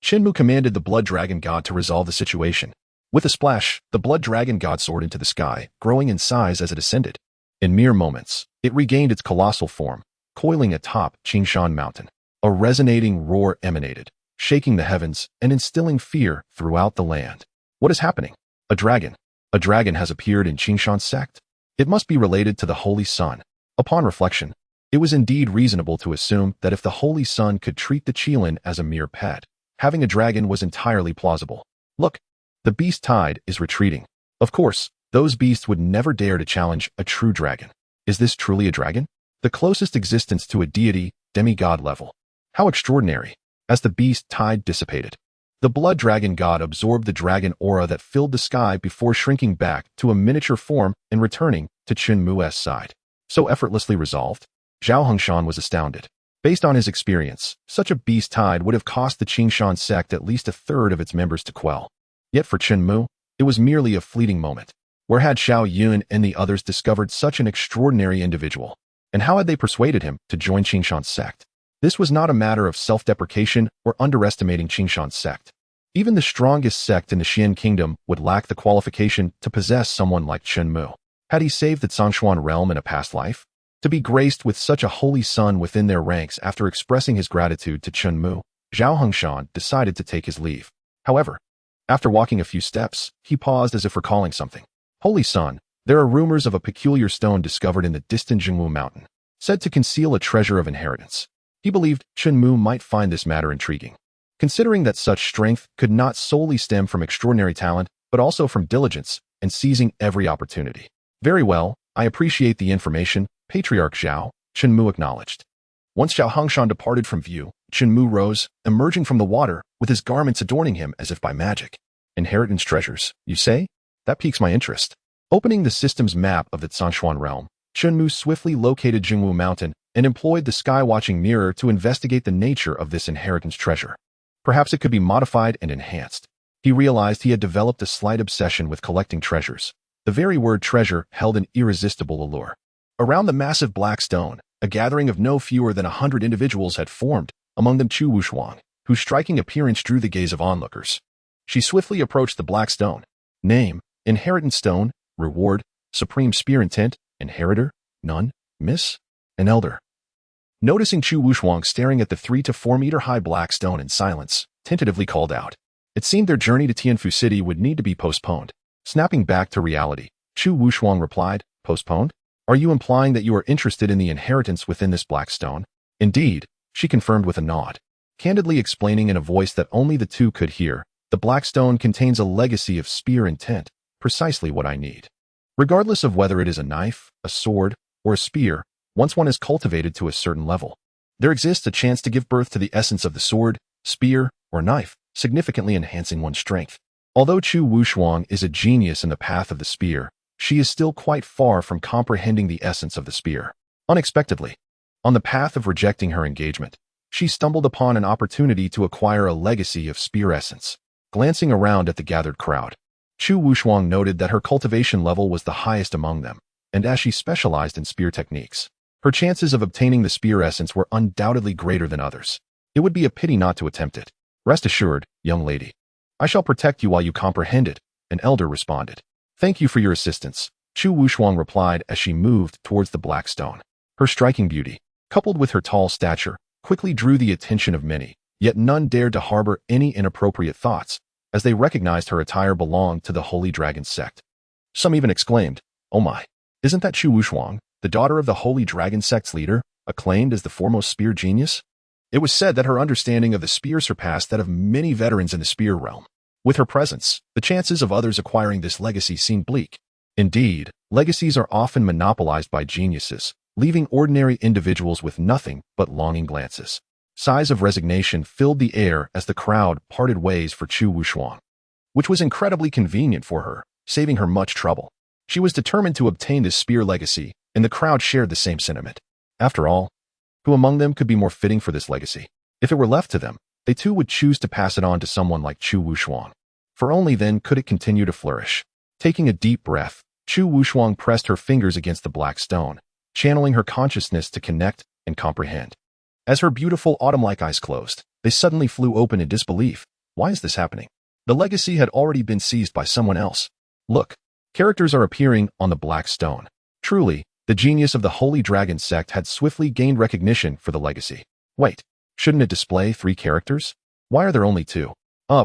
Chen Mu commanded the blood dragon god to resolve the situation. With a splash, the blood dragon god soared into the sky, growing in size as it ascended. In mere moments, it regained its colossal form, coiling atop Qingshan Mountain. A resonating roar emanated, shaking the heavens and instilling fear throughout the land. What is happening? A dragon. A dragon has appeared in Qingshan's sect. It must be related to the Holy Sun. Upon reflection, it was indeed reasonable to assume that if the Holy Sun could treat the Qilin as a mere pet, having a dragon was entirely plausible. Look, the beast tide is retreating. Of course, those beasts would never dare to challenge a true dragon. Is this truly a dragon? The closest existence to a deity, demigod level. How extraordinary. As the beast tide dissipated, the blood dragon god absorbed the dragon aura that filled the sky before shrinking back to a miniature form and returning to Chen Mu's side. So effortlessly resolved, Zhao Hongshan was astounded. Based on his experience, such a beast tide would have cost the Qingshan sect at least a third of its members to quell. Yet for Chen Mu, it was merely a fleeting moment. Where had Xiao Yun and the others discovered such an extraordinary individual? And how had they persuaded him to join Qingshan's sect? This was not a matter of self-deprecation or underestimating Qingshan's sect. Even the strongest sect in the Xian kingdom would lack the qualification to possess someone like Chen Mu. Had he saved the Zhangshuan realm in a past life? To be graced with such a holy son within their ranks after expressing his gratitude to Chen Mu, Zhao Hongshan decided to take his leave. However, after walking a few steps, he paused as if recalling something. Holy son, there are rumors of a peculiar stone discovered in the distant Jingwu mountain, said to conceal a treasure of inheritance. He believed Chen Mu might find this matter intriguing, considering that such strength could not solely stem from extraordinary talent, but also from diligence and seizing every opportunity. Very well, I appreciate the information, Patriarch Zhao, Chen Mu acknowledged. Once Zhao Hongshan departed from view, Chen Mu rose, emerging from the water, with his garments adorning him as if by magic. Inheritance treasures, you say? That piques my interest. Opening the system's map of the Zhangshuan realm, Chen Mu swiftly located Jingwu Mountain and employed the sky-watching mirror to investigate the nature of this inheritance treasure. Perhaps it could be modified and enhanced. He realized he had developed a slight obsession with collecting treasures. The very word treasure held an irresistible allure. Around the massive black stone, a gathering of no fewer than 100 individuals had formed, among them Chu Wushuang, whose striking appearance drew the gaze of onlookers. She swiftly approached the black stone. Name: Inheritance Stone. Reward: Supreme Spear Intent. Inheritor: None. Miss: An elder. Noticing Chu Wushuang staring at the 3 to 4 meter high black stone in silence, tentatively called out. It seemed their journey to Tianfu City would need to be postponed. Snapping back to reality, Chu Wushuang replied, Postponed? Are you implying that you are interested in the inheritance within this black stone? Indeed, she confirmed with a nod. Candidly explaining in a voice that only the two could hear, the black stone contains a legacy of spear intent, precisely what I need. Regardless of whether it is a knife, a sword, or a spear, once one is cultivated to a certain level, there exists a chance to give birth to the essence of the sword, spear, or knife, significantly enhancing one's strength. Although Chu Wushuang is a genius in the path of the spear, she is still quite far from comprehending the essence of the spear. Unexpectedly, on the path of rejecting her engagement, she stumbled upon an opportunity to acquire a legacy of spear essence. Glancing around at the gathered crowd, Chu Wushuang noted that her cultivation level was the highest among them, and as she specialized in spear techniques, her chances of obtaining the spear essence were undoubtedly greater than others. It would be a pity not to attempt it. Rest assured, young lady. I shall protect you while you comprehend it, an elder responded. Thank you for your assistance, Chu Wushuang replied as she moved towards the black stone. Her striking beauty, coupled with her tall stature, quickly drew the attention of many, yet none dared to harbor any inappropriate thoughts, as they recognized her attire belonged to the Holy Dragon sect. Some even exclaimed, Oh my, isn't that Chu Wushuang, the daughter of the Holy Dragon sect's leader, acclaimed as the foremost spear genius? It was said that her understanding of the spear surpassed that of many veterans in the spear realm. With her presence, the chances of others acquiring this legacy seemed bleak. Indeed, legacies are often monopolized by geniuses, leaving ordinary individuals with nothing but longing glances. Sighs of resignation filled the air as the crowd parted ways for Chu Wushuang, which was incredibly convenient for her, saving her much trouble. She was determined to obtain this spear legacy, and the crowd shared the same sentiment. After all, who among them could be more fitting for this legacy? If it were left to them, they too would choose to pass it on to someone like Chu Wushuang, for only then could it continue to flourish. Taking a deep breath, Chu Wushuang pressed her fingers against the black stone, channeling her consciousness to connect and comprehend. As her beautiful autumn-like eyes closed, they suddenly flew open in disbelief. Why is this happening? The legacy had already been seized by someone else. Look, characters are appearing on the black stone. Truly, the genius of the Holy Dragon sect had swiftly gained recognition for the legacy. Wait, shouldn't it display 3 characters? Why are there only 2?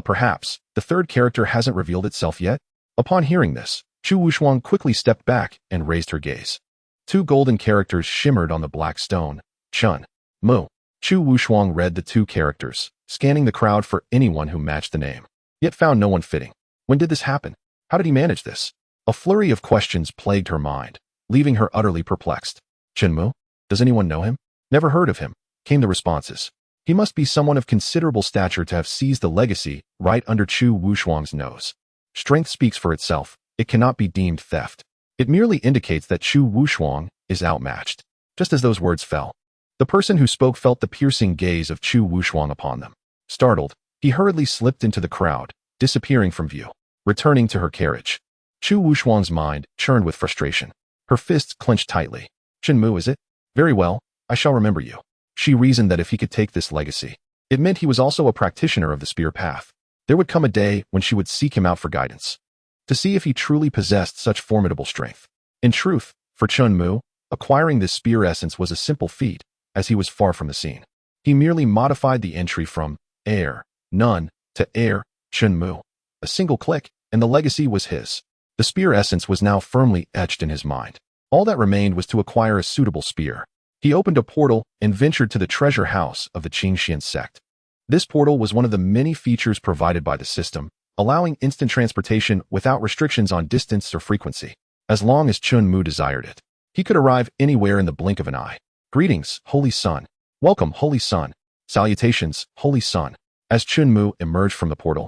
Perhaps the third character hasn't revealed itself yet? Upon hearing this, Chu Wushuang quickly stepped back and raised her gaze. 2 golden characters shimmered on the black stone. Chen Mu. Chu Wushuang read the 2 characters, scanning the crowd for anyone who matched the name, yet found no one fitting. When did this happen? How did he manage this? A flurry of questions plagued her mind, leaving her utterly perplexed. Chen Mu? Does anyone know him? Never heard of him, came the responses. He must be someone of considerable stature to have seized the legacy right under Chu Wushuang's nose. Strength speaks for itself. It cannot be deemed theft. It merely indicates that Chu Wushuang is outmatched. Just as those words fell, the person who spoke felt the piercing gaze of Chu Wushuang upon them. Startled, he hurriedly slipped into the crowd, disappearing from view. Returning to her carriage, Chu Wushuang's mind churned with frustration. Her fists clenched tightly. Chen Mu, is it? Very well, I shall remember you. She reasoned that if he could take this legacy, it meant he was also a practitioner of the spear path. There would come a day when she would seek him out for guidance, to see if he truly possessed such formidable strength. In truth, for Chen Mu, acquiring this spear essence was a simple feat, as he was far from the scene. He merely modified the entry from heir, none, to heir, Chen Mu. A single click, and the legacy was his. The spear essence was now firmly etched in his mind. All that remained was to acquire a suitable spear. He opened a portal and ventured to the treasure house of the Qingxian sect. This portal was one of the many features provided by the system, allowing instant transportation without restrictions on distance or frequency. As long as Chen Mu desired it, he could arrive anywhere in the blink of an eye. Greetings, Holy Sun. Welcome, Holy Sun. Salutations, Holy Sun. As Chen Mu emerged from the portal,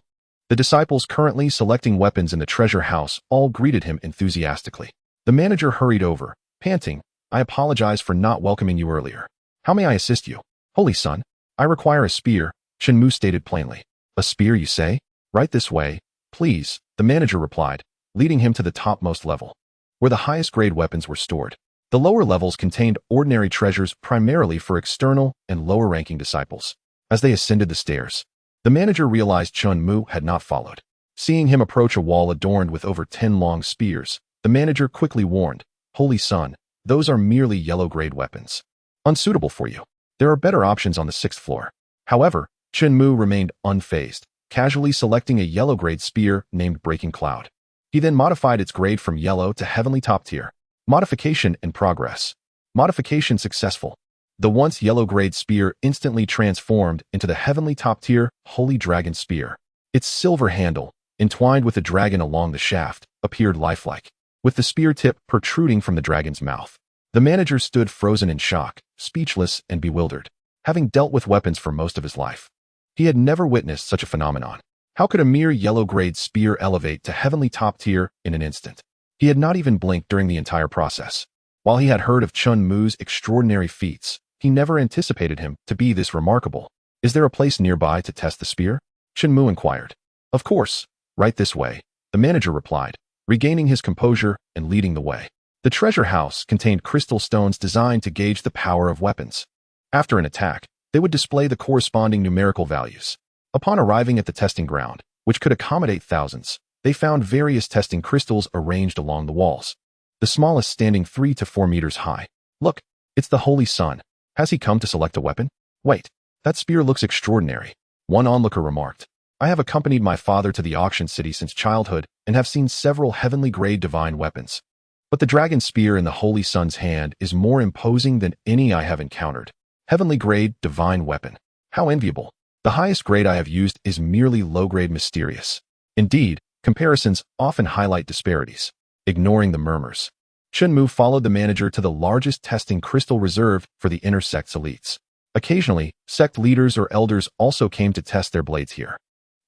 the disciples currently selecting weapons in the treasure house all greeted him enthusiastically. The manager hurried over, panting, I apologize for not welcoming you earlier. How may I assist you? Holy Sun, I require a spear, Chen Mu stated plainly. A spear, you say? Right this way, please, the manager replied, leading him to the topmost level, where the highest grade weapons were stored. The lower levels contained ordinary treasures primarily for external and lower-ranking disciples. As they ascended the stairs, the manager realized Chen Mu had not followed. Seeing him approach a wall adorned with over 10 long spears, the manager quickly warned, "Holy Son, those are merely yellow-grade weapons. Unsuitable for you. There are better options on the 6th floor." However, Chen Mu remained unfazed, casually selecting a yellow-grade spear named Breaking Cloud. He then modified its grade from yellow to heavenly top tier. Modification in progress. Modification successful. The once yellow-grade spear instantly transformed into the heavenly top-tier Holy Dragon Spear. Its silver handle, entwined with a dragon along the shaft, appeared lifelike, with the spear tip protruding from the dragon's mouth. The manager stood frozen in shock, speechless and bewildered, having dealt with weapons for most of his life. He had never witnessed such a phenomenon. How could a mere yellow-grade spear elevate to heavenly top-tier in an instant? He had not even blinked during the entire process. While he had heard of Chen Mu's extraordinary feats, he never anticipated him to be this remarkable. "Is there a place nearby to test the spear?" Chen Mu inquired. "Of course, right this way," the manager replied, regaining his composure and leading the way. The treasure house contained crystal stones designed to gauge the power of weapons. After an attack, they would display the corresponding numerical values. Upon arriving at the testing ground, which could accommodate thousands, they found various testing crystals arranged along the walls, the smallest standing 3 to 4 meters high. "Look, it's the Holy Son. Has he come to select a weapon? Wait, that spear looks extraordinary," one onlooker remarked. "I have accompanied my father to the auction city since childhood and have seen several heavenly grade divine weapons. But the dragon spear in the Holy Son's hand is more imposing than any I have encountered. Heavenly grade divine weapon. How enviable. The highest grade I have used is merely low-grade mysterious." Indeed, comparisons often highlight disparities. Ignoring the murmurs, Chen Mu followed the manager to the largest testing crystal reserved for the inner sect's elites. Occasionally, sect leaders or elders also came to test their blades here.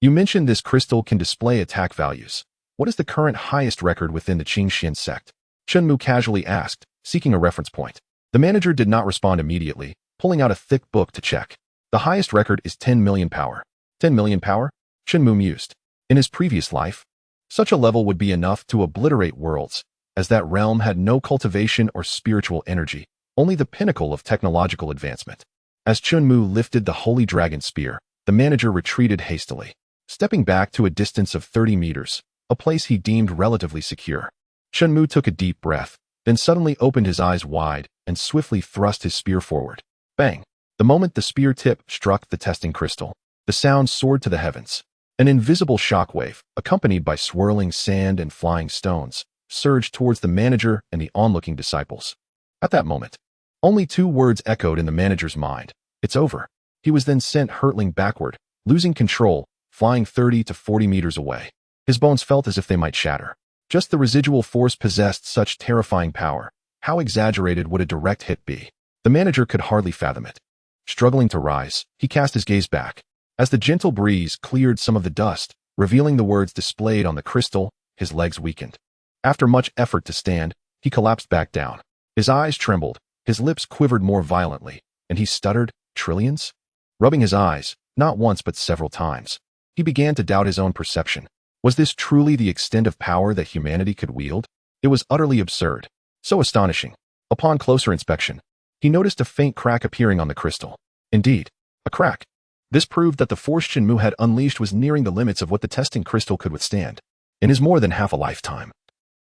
"You mentioned this crystal can display attack values. What is the current highest record within the Qingxian sect?" Chen Mu casually asked, seeking a reference point. The manager did not respond immediately, pulling out a thick book to check. "The highest record is 10 million power. 10 million power?" Chen Mu mused. In his previous life, such a level would be enough to obliterate worlds, as that realm had no cultivation or spiritual energy, only the pinnacle of technological advancement. As Chen Mu lifted the Holy Dragon Spear, the manager retreated hastily, stepping back to a distance of 30 meters, a place he deemed relatively secure. Chen Mu took a deep breath, then suddenly opened his eyes wide and swiftly thrust his spear forward. Bang! The moment the spear tip struck the testing crystal, the sound soared to the heavens. An invisible shockwave, accompanied by swirling sand and flying stones, surged towards the manager and the onlooking disciples. At that moment, only 2 words echoed in the manager's mind. "It's over." He was then sent hurtling backward, losing control, flying 30 to 40 meters away. His bones felt as if they might shatter. Just the residual force possessed such terrifying power. How exaggerated would a direct hit be? The manager could hardly fathom it. Struggling to rise, he cast his gaze back. As the gentle breeze cleared some of the dust, revealing the words displayed on the crystal, his legs weakened. After much effort to stand, he collapsed back down. His eyes trembled, his lips quivered more violently, and he stuttered, "Trillions?" Rubbing his eyes, not once but several times, he began to doubt his own perception. Was this truly the extent of power that humanity could wield? It was utterly absurd, so astonishing. Upon closer inspection, he noticed a faint crack appearing on the crystal. Indeed, a crack. This proved that the force Chen Mu had unleashed was nearing the limits of what the testing crystal could withstand. In his more than half a lifetime,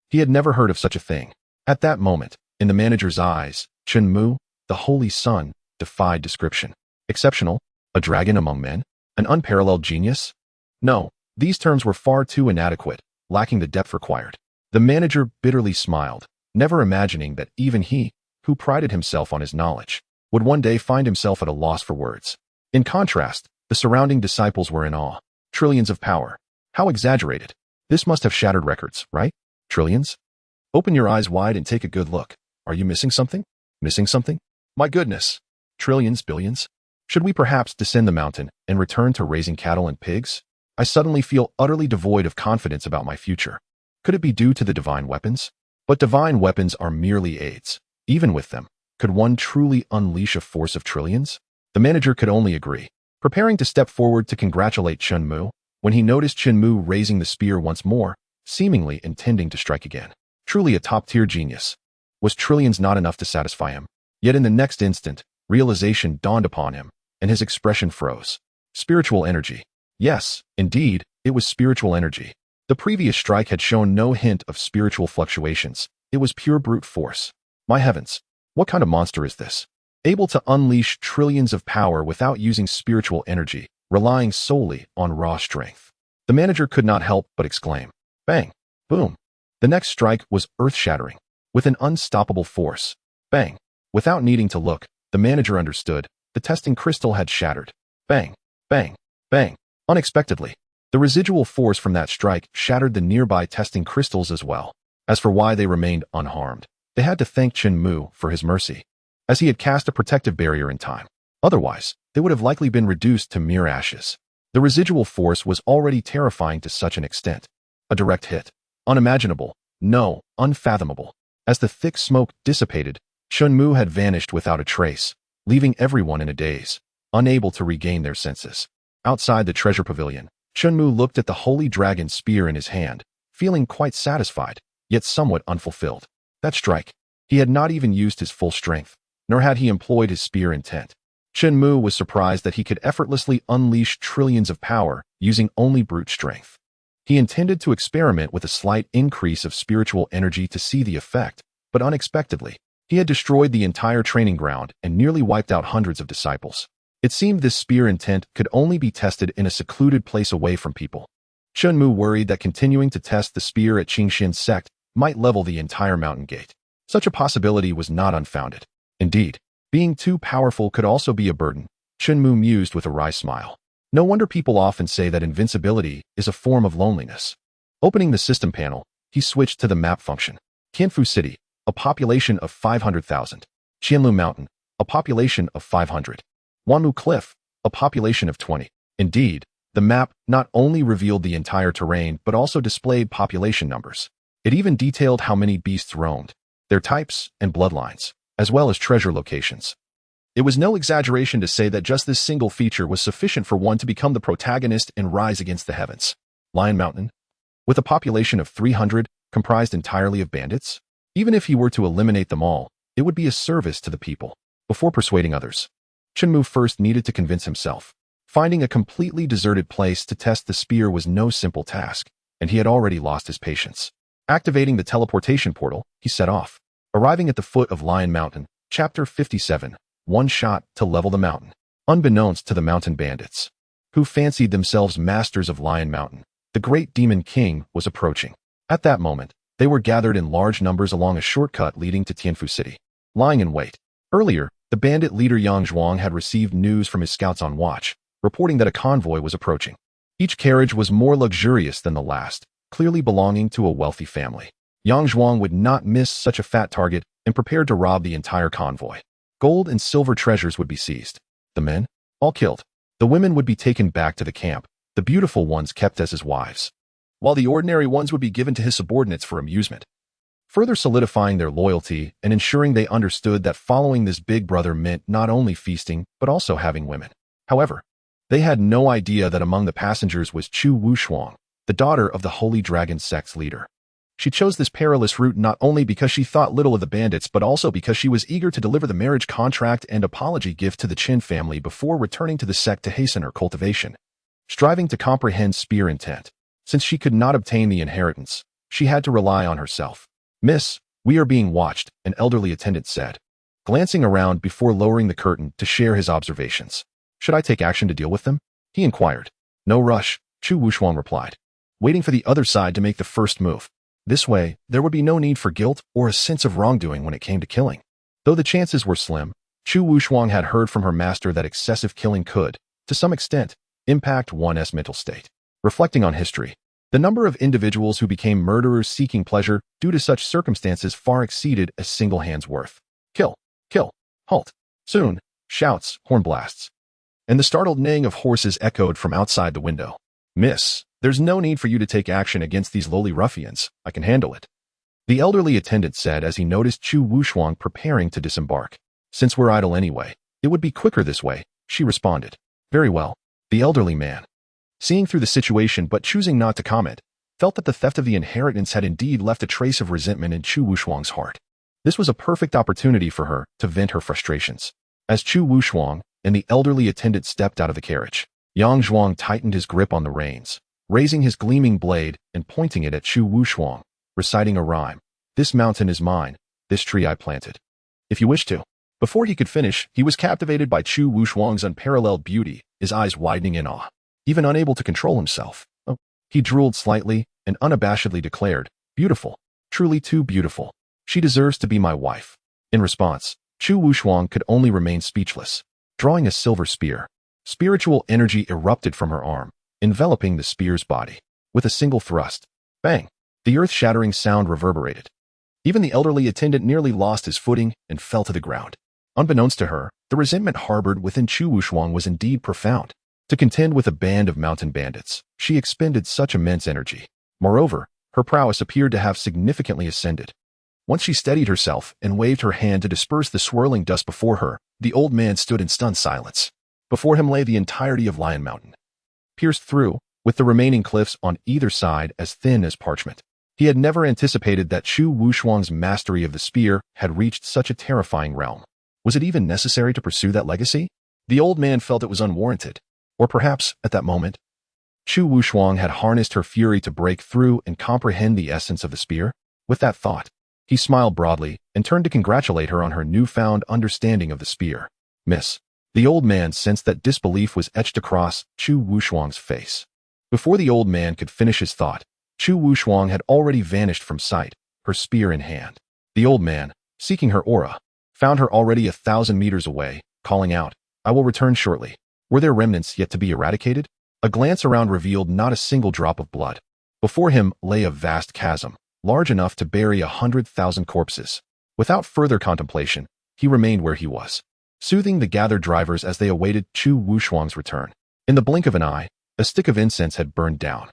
he had never heard of such a thing. At that moment, in the manager's eyes, Chen Mu, the Holy Son, defied description. Exceptional? A dragon among men? An unparalleled genius? No, these terms were far too inadequate, lacking the depth required. The manager bitterly smiled, never imagining that even he, who prided himself on his knowledge, would one day find himself at a loss for words. In contrast, the surrounding disciples were in awe. Trillions of power. How exaggerated. This must have shattered records, right? Trillions? Open your eyes wide and take a good look. Are you missing something? Missing something? My goodness. Trillions, billions? Should we perhaps descend the mountain and return to raising cattle and pigs? I suddenly feel utterly devoid of confidence about my future. Could it be due to the divine weapons? But divine weapons are merely aids. Even with them, could one truly unleash a force of trillions? The manager could only agree. Preparing to step forward to congratulate Chen Mu, when he noticed Chen Mu raising the spear once more, seemingly intending to strike again. Truly a top-tier genius. Was trillions not enough to satisfy him? Yet in the next instant, realization dawned upon him, and his expression froze. Spiritual energy. Yes, indeed, it was spiritual energy. The previous strike had shown no hint of spiritual fluctuations. It was pure brute force. My heavens, what kind of monster is this? Able to unleash trillions of power without using spiritual energy, relying solely on raw strength. The manager could not help but exclaim. Bang! Boom! The next strike was earth-shattering. With an unstoppable force. Bang! Without needing to look, the manager understood. The testing crystal had shattered. Bang! Bang! Bang! Unexpectedly, the residual force from that strike shattered the nearby testing crystals as well. As for why they remained unharmed, they had to thank Chen Mu for his mercy, as he had cast a protective barrier in time. Otherwise, they would have likely been reduced to mere ashes. The residual force was already terrifying to such an extent. A direct hit. Unimaginable. No, unfathomable. As the thick smoke dissipated, Chen Mu had vanished without a trace, leaving everyone in a daze, unable to regain their senses. Outside the treasure pavilion, Chen Mu looked at the holy dragon spear in his hand, feeling quite satisfied, yet somewhat unfulfilled. That strike. He had not even used his full strength, nor had he employed his spear intent. Chen Mu was surprised that he could effortlessly unleash trillions of power using only brute strength. He intended to experiment with a slight increase of spiritual energy to see the effect, but unexpectedly, he had destroyed the entire training ground and nearly wiped out hundreds of disciples. It seemed this spear intent could only be tested in a secluded place away from people. Chen Mu worried that continuing to test the spear at Qingxin's sect might level the entire mountain gate. Such a possibility was not unfounded. Indeed, being too powerful could also be a burden, Chen Mu mused with a wry smile. No wonder people often say that invincibility is a form of loneliness. Opening the system panel, he switched to the map function. Tianfu City, a population of 500,000. Qianlu Mountain, a population of 500. Wanmu Cliff, a population of 20. Indeed, the map not only revealed the entire terrain but also displayed population numbers. It even detailed how many beasts roamed, their types and bloodlines, as well as treasure locations. It was no exaggeration to say that just this single feature was sufficient for one to become the protagonist and rise against the heavens. Lion Mountain, with a population of 300, comprised entirely of bandits? Even if he were to eliminate them all, it would be a service to the people. Before persuading others, Chen Mu first needed to convince himself. Finding a completely deserted place to test the spear was no simple task, and he had already lost his patience. Activating the teleportation portal, he set off. Arriving at the foot of Lion Mountain, Chapter 57, one shot to level the mountain. Unbeknownst to the mountain bandits, who fancied themselves masters of Lion Mountain, the great demon king was approaching. At that moment, they were gathered in large numbers along a shortcut leading to Tianfu City. Lying in wait. Earlier, the bandit leader Yang Zhuang had received news from his scouts on watch, reporting that a convoy was approaching. Each carriage was more luxurious than the last, clearly belonging to a wealthy family. Yang Zhuang would not miss such a fat target and prepared to rob the entire convoy. Gold and silver treasures would be seized. The men, all killed. The women would be taken back to the camp, the beautiful ones kept as his wives, while the ordinary ones would be given to his subordinates for amusement, further solidifying their loyalty and ensuring they understood that following this big brother meant not only feasting but also having women. However, they had no idea that among the passengers was Chu Wushuang, the daughter of the Holy Dragon sect's leader. She chose this perilous route not only because she thought little of the bandits but also because she was eager to deliver the marriage contract and apology gift to the Chen family before returning to the sect to hasten her cultivation. Striving to comprehend spear intent, since she could not obtain the inheritance, she had to rely on herself. "Miss, we are being watched," an elderly attendant said, glancing around before lowering the curtain to share his observations. "Should I take action to deal with them?" he inquired. "No rush," Chu Wushuang replied, waiting for the other side to make the first move. This way, there would be no need for guilt or a sense of wrongdoing when it came to killing. Though the chances were slim, Chu Wushuang had heard from her master that excessive killing could, to some extent, impact one's mental state. Reflecting on history, the number of individuals who became murderers seeking pleasure due to such circumstances far exceeded a single hand's worth. Kill! Kill! Halt! Soon, shouts, horn blasts, and the startled neighing of horses echoed from outside the window. "Miss, there's no need for you to take action against these lowly ruffians. I can handle it," the elderly attendant said as he noticed Chu Wushuang preparing to disembark. "Since we're idle anyway, it would be quicker this way," she responded. "Very well." The elderly man seeing through the situation but choosing not to comment, felt that the theft of the inheritance had indeed left a trace of resentment in Chu Wushuang's heart. This was a perfect opportunity for her to vent her frustrations. As Chu Wushuang and the elderly attendant stepped out of the carriage, Yang Zhuang tightened his grip on the reins, raising his gleaming blade and pointing it at Chu Wushuang, reciting a rhyme. "This mountain is mine, this tree I planted. If you wish to." Before he could finish, he was captivated by Chu Wushuang's unparalleled beauty, his eyes widening in awe. Even unable to control himself, he drooled slightly and unabashedly declared, "Beautiful, truly too beautiful. She deserves to be my wife." In response, Chu Wushuang could only remain speechless. Drawing a silver spear, spiritual energy erupted from her arm, enveloping the spear's body. With a single thrust, bang, the earth-shattering sound reverberated. Even the elderly attendant nearly lost his footing and fell to the ground. Unbeknownst to her, the resentment harbored within Chu Wushuang was indeed profound. To contend with a band of mountain bandits, she expended such immense energy. Moreover, her prowess appeared to have significantly ascended. Once she steadied herself and waved her hand to disperse the swirling dust before her, the old man stood in stunned silence. Before him lay the entirety of Lion Mountain, pierced through, with the remaining cliffs on either side as thin as parchment. He had never anticipated that Chu Wushuang's mastery of the spear had reached such a terrifying realm. Was it even necessary to pursue that legacy? The old man felt it was unwarranted. Or perhaps, at that moment, Chu Wushuang had harnessed her fury to break through and comprehend the essence of the spear. With that thought, he smiled broadly and turned to congratulate her on her newfound understanding of the spear. "Miss." The old man sensed that disbelief was etched across Chu Wushuang's face. Before the old man could finish his thought, Chu Wushuang had already vanished from sight, her spear in hand. The old man, seeking her aura, found her already 1,000 meters away, calling out, "I will return shortly." Were there remnants yet to be eradicated? A glance around revealed not a single drop of blood. Before him lay a vast chasm, large enough to bury 100,000 corpses. Without further contemplation, he remained where he was, soothing the gathered drivers as they awaited Chu Wushuang's return. In the blink of an eye, a stick of incense had burned down.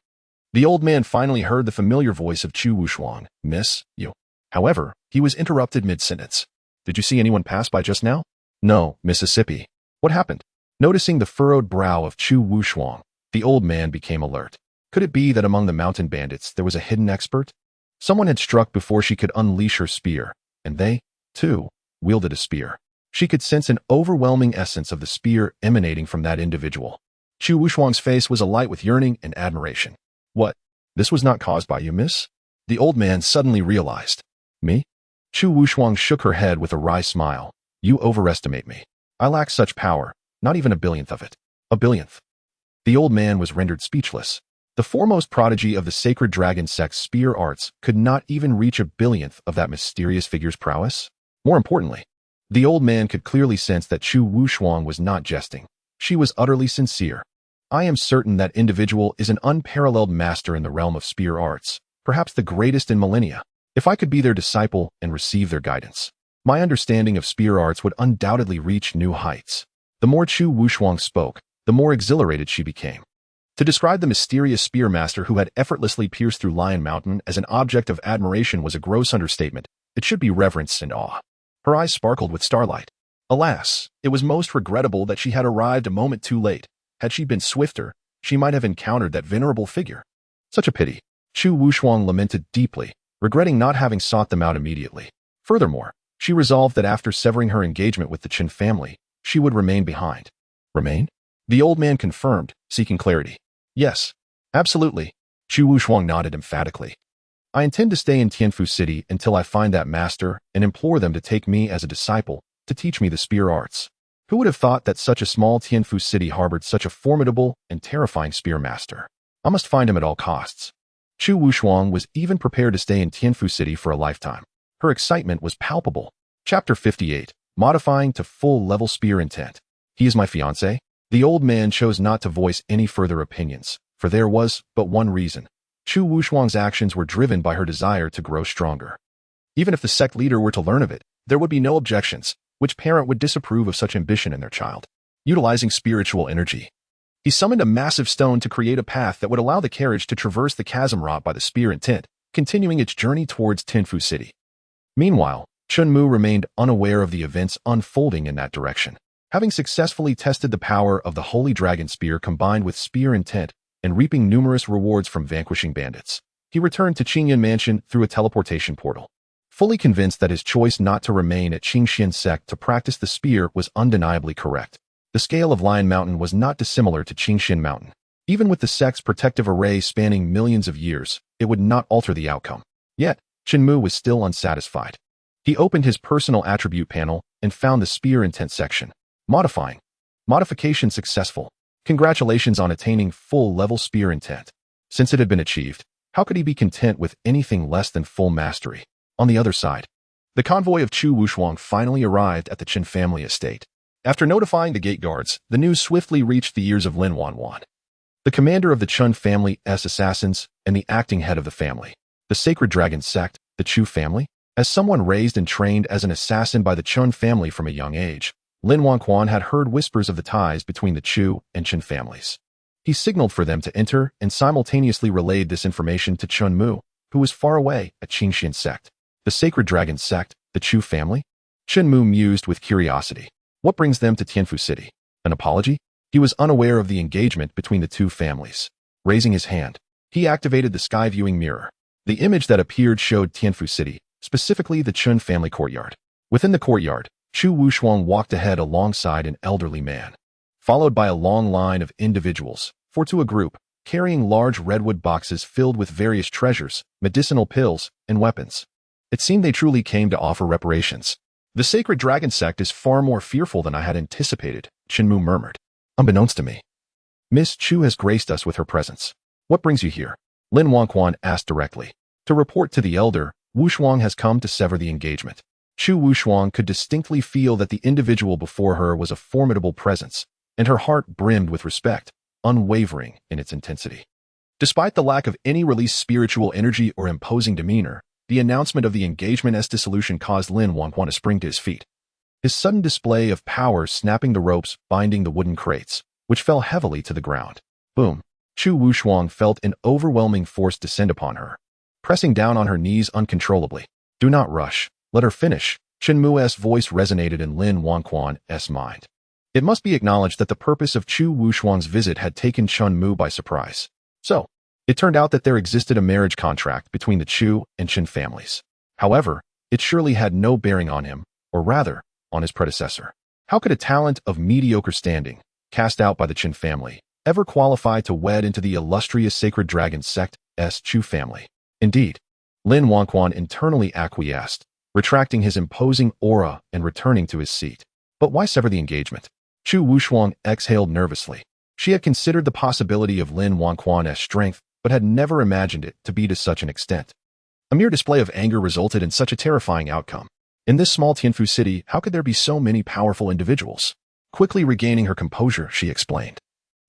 The old man finally heard the familiar voice of Chu Wushuang. "Miss, you." However, he was interrupted mid-sentence. "Did you see anyone pass by just now?" "No, Mississippi." "What happened?" Noticing the furrowed brow of Chu Wushuang, the old man became alert. Could it be that among the mountain bandits there was a hidden expert? Someone had struck before she could unleash her spear, and they, too, wielded a spear. She could sense an overwhelming essence of the spear emanating from that individual. Chu Wushuang's face was alight with yearning and admiration. "What? This was not caused by you, miss?" The old man suddenly realized. "Me?" Chu Wushuang shook her head with a wry smile. "You overestimate me. I lack such power, not even a billionth of it." "A billionth?" The old man was rendered speechless. The foremost prodigy of the sacred dragon sect's spear arts could not even reach a billionth of that mysterious figure's prowess. More importantly, the old man could clearly sense that Chu Wushuang was not jesting. She was utterly sincere. "I am certain that individual is an unparalleled master in the realm of spear arts, perhaps the greatest in millennia. If I could be their disciple and receive their guidance, my understanding of spear arts would undoubtedly reach new heights." The more Chu Wushuang spoke, the more exhilarated she became. To describe the mysterious spear master who had effortlessly pierced through Lion Mountain as an object of admiration was a gross understatement. It should be reverence and awe. Her eyes sparkled with starlight. Alas, it was most regrettable that she had arrived a moment too late. Had she been swifter, she might have encountered that venerable figure. Such a pity. Chu Wushuang lamented deeply, regretting not having sought them out immediately. Furthermore, she resolved that after severing her engagement with the Chen family, she would remain behind. Remain? The old man confirmed, seeking clarity. "Yes, absolutely." Chu Wushuang nodded emphatically. "I intend to stay in Tianfu City until I find that master and implore them to take me as a disciple to teach me the spear arts." Who would have thought that such a small Tianfu city harbored such a formidable and terrifying spear master? I must find him at all costs. Chu Wushuang was even prepared to stay in Tianfu City for a lifetime. Her excitement was palpable. Chapter 58, Modifying to Full-Level Spear Intent. "He is my fiancé?" The old man chose not to voice any further opinions, for there was but one reason. Chu Wushuang's actions were driven by her desire to grow stronger. Even if the sect leader were to learn of it, there would be no objections. Which parent would disapprove of such ambition in their child? Utilizing spiritual energy, he summoned a massive stone to create a path that would allow the carriage to traverse the chasm wrought by the spear intent, continuing its journey towards Tianfu City. Meanwhile, Chen Mu remained unaware of the events unfolding in that direction. Having successfully tested the power of the Holy Dragon Spear combined with spear intent, and reaping numerous rewards from vanquishing bandits. He returned to Qingyan Mansion through a teleportation portal. Fully convinced that his choice not to remain at Qingxian sect to practice the spear was undeniably correct. The scale of Lion Mountain was not dissimilar to Qingxian Mountain. Even with the sect's protective array spanning millions of years, it would not alter the outcome. Yet, Chen Mu was still unsatisfied. He opened his personal attribute panel and found the spear intent section. Modifying. Modification successful. Congratulations on attaining full-level spear intent. Since it had been achieved, how could he be content with anything less than full mastery? On the other side, the convoy of Chu Wushuang finally arrived at the Chen family estate. After notifying the gate guards, the news swiftly reached the ears of Lin Wanwan, the commander of the Chen family's assassins and the acting head of the family. The sacred dragon sect, the Chu family? As someone raised and trained as an assassin by the Chen family from a young age, Lin Wanquan had heard whispers of the ties between the Chu and Chen families. He signaled for them to enter and simultaneously relayed this information to Chen Mu, who was far away at Qingxian sect. The sacred dragon sect, the Chu family? Chen Mu mused with curiosity. What brings them to Tianfu City? An apology? He was unaware of the engagement between the two families. Raising his hand, he activated the sky viewing mirror. The image that appeared showed Tianfu City, specifically the Chen family courtyard. Within the courtyard, Chu Wushuang walked ahead alongside an elderly man, followed by a long line of individuals, four to a group, carrying large redwood boxes filled with various treasures, medicinal pills, and weapons. It seemed they truly came to offer reparations. The sacred dragon sect is far more fearful than I had anticipated, Chen Mu murmured. Unbeknownst to me, Miss Chu has graced us with her presence. What brings you here? Lin Wanquan asked directly. To report to the elder, Wushuang has come to sever the engagement. Chu Wushuang could distinctly feel that the individual before her was a formidable presence, and her heart brimmed with respect, unwavering in its intensity. Despite the lack of any released spiritual energy or imposing demeanor, the announcement of the engagement's dissolution caused Lin Wanquan to spring to his feet. His sudden display of power snapping the ropes binding the wooden crates, which fell heavily to the ground. Boom! Chu Wushuang felt an overwhelming force descend upon her, pressing down on her knees uncontrollably. Do not rush. Let her finish. Chen Mu's voice resonated in Lin Wanquan's mind. It must be acknowledged that the purpose of Chu Wushuang's visit had taken Chen Mu by surprise. So, it turned out that there existed a marriage contract between the Chu and Chen families. However, it surely had no bearing on him, or rather, on his predecessor. How could a talent of mediocre standing, cast out by the Chen family, ever qualify to wed into the illustrious sacred dragon sect's Chu family? Indeed, Lin Wanquan internally acquiesced, retracting his imposing aura and returning to his seat. But why sever the engagement? Chu Wushuang exhaled nervously. She had considered the possibility of Lin Wanquan's strength, but had never imagined it to be to such an extent. A mere display of anger resulted in such a terrifying outcome. In this small Tianfu city, how could there be so many powerful individuals? Quickly regaining her composure, she explained.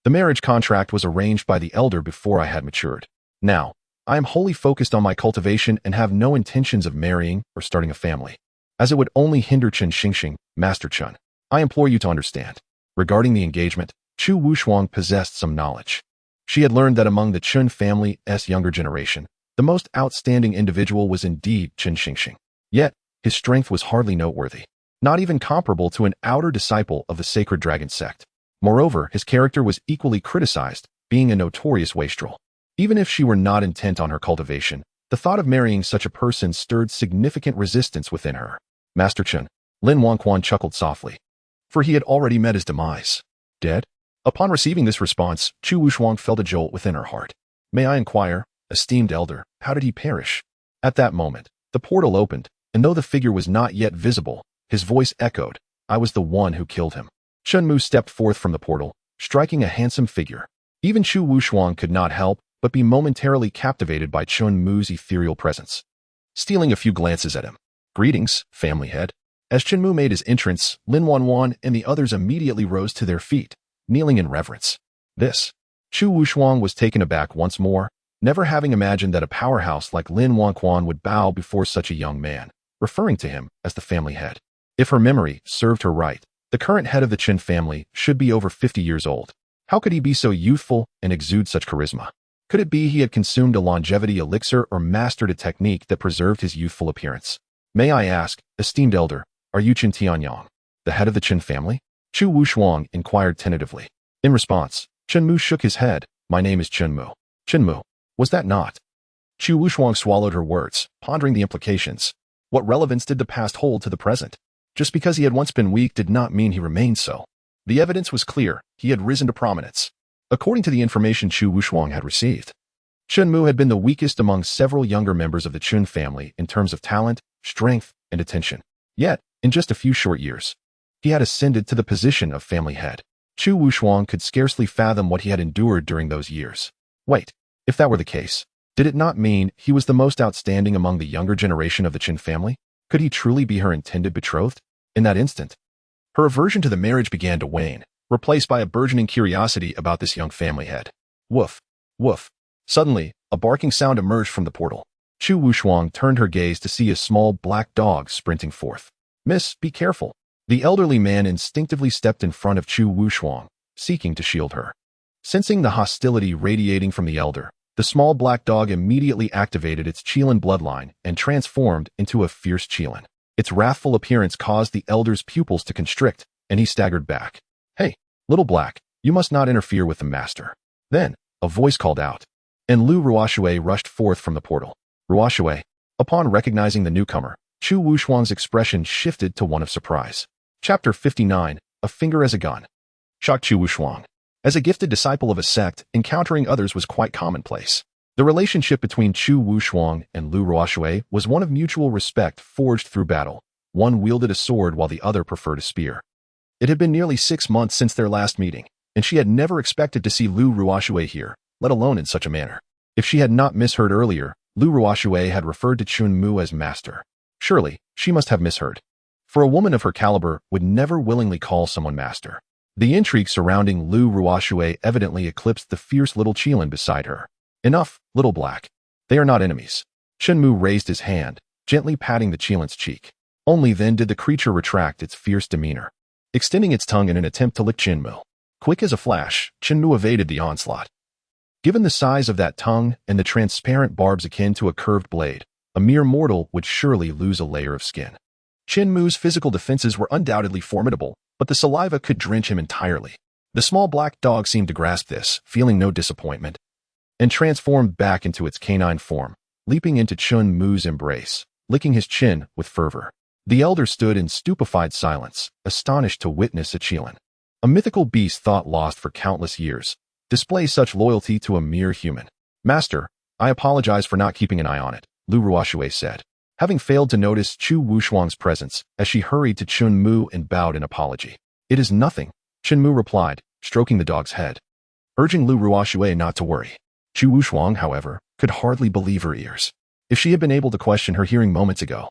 The marriage contract was arranged by the elder before I had matured. Now, I am wholly focused on my cultivation and have no intentions of marrying or starting a family, as it would only hinder Chen Xingxing, Master Chen. I implore you to understand. Regarding the engagement, Chu Wushuang possessed some knowledge. She had learned that among the Chen family's younger generation, the most outstanding individual was indeed Chen Xingxing. Yet, his strength was hardly noteworthy, not even comparable to an outer disciple of the sacred dragon sect. Moreover, his character was equally criticized, being a notorious wastrel. Even if she were not intent on her cultivation, the thought of marrying such a person stirred significant resistance within her. Master Chen, Lin Wanquan chuckled softly, for he had already met his demise. Dead? Upon receiving this response, Chu Wushuang felt a jolt within her heart. May I inquire, esteemed elder, how did he perish? At that moment, the portal opened, and though the figure was not yet visible, his voice echoed, I was the one who killed him. Chen Mu stepped forth from the portal, striking a handsome figure. Even Chu Wushuang could not help but be momentarily captivated by Chen Mu's ethereal presence. Stealing a few glances at him. Greetings, family head. As Chen Mu made his entrance, Lin Wanwan and the others immediately rose to their feet, kneeling in reverence. Chu Wushuang was taken aback once more, never having imagined that a powerhouse like Lin Wanquan would bow before such a young man, referring to him as the family head. If her memory served her right, the current head of the Chen family should be over 50 years old. How could he be so youthful and exude such charisma? Could it be he had consumed a longevity elixir or mastered a technique that preserved his youthful appearance? May I ask, esteemed elder, are you Chen Tianyang, the head of the Chen family? Chu Wushuang inquired tentatively. In response, Chen Mu shook his head, My name is Chen Mu. Chen Mu, was that not? Chu Wuxuang swallowed her words, pondering the implications. What relevance did the past hold to the present? Just because he had once been weak did not mean he remained so. The evidence was clear. He had risen to prominence. According to the information Chu Wuxuang had received, Chen Mu had been the weakest among several younger members of the Chen family in terms of talent, strength, and attention. Yet, in just a few short years, he had ascended to the position of family head. Chu Wuxuang could scarcely fathom what he had endured during those years. Wait, if that were the case, did it not mean he was the most outstanding among the younger generation of the Chen family? Could he truly be her intended betrothed? In that instant, her aversion to the marriage began to wane, replaced by a burgeoning curiosity about this young family head. Woof, woof. Suddenly, a barking sound emerged from the portal. Chu Wuxuang turned her gaze to see a small black dog sprinting forth. Miss, be careful. The elderly man instinctively stepped in front of Chu Wuxuang, seeking to shield her. Sensing the hostility radiating from the elder, the small black dog immediately activated its Qilin bloodline and transformed into a fierce Qilin. Its wrathful appearance caused the elder's pupils to constrict, and he staggered back. Hey, little black, you must not interfere with the master. Then, a voice called out, and Lu Ruoshui rushed forth from the portal. Ruoshui. Upon recognizing the newcomer, Chu Wuxuang's expression shifted to one of surprise. Chapter 59, A Finger as a Gun. Shocked Chu Wuxuang. As a gifted disciple of a sect, encountering others was quite commonplace. The relationship between Chu Wuxuang and Lu Ruoshui was one of mutual respect forged through battle. One wielded a sword while the other preferred a spear. It had been nearly 6 months since their last meeting, and she had never expected to see Lu Ruoshui here, let alone in such a manner. If she had not misheard earlier, Lu Ruoshui had referred to Chen Mu as master. Surely, she must have misheard. For a woman of her caliber would never willingly call someone master. The intrigue surrounding Lu Ruoshui evidently eclipsed the fierce little Qilin beside her. Enough, little black. They are not enemies. Chen Mu raised his hand, gently patting the Qilin's cheek. Only then did the creature retract its fierce demeanor, extending its tongue in an attempt to lick Chen Mu. Quick as a flash, Chen Mu evaded the onslaught. Given the size of that tongue and the transparent barbs akin to a curved blade, a mere mortal would surely lose a layer of skin. Chen Mu's physical defenses were undoubtedly formidable, but the saliva could drench him entirely. The small black dog seemed to grasp this, feeling no disappointment, and transformed back into its canine form, leaping into Chen Mu's embrace, licking his chin with fervor. The elder stood in stupefied silence, astonished to witness a Qilin, a mythical beast thought lost for countless years, display such loyalty to a mere human. Master, I apologize for not keeping an eye on it, Lu Ruoshui said, having failed to notice Chu Wuxuang's presence as she hurried to Chen Mu and bowed in apology. It is nothing, Chen Mu replied, stroking the dog's head, urging Lu Ruoshui not to worry. Chu Wuxuang, however, could hardly believe her ears. If she had been able to question her hearing moments ago,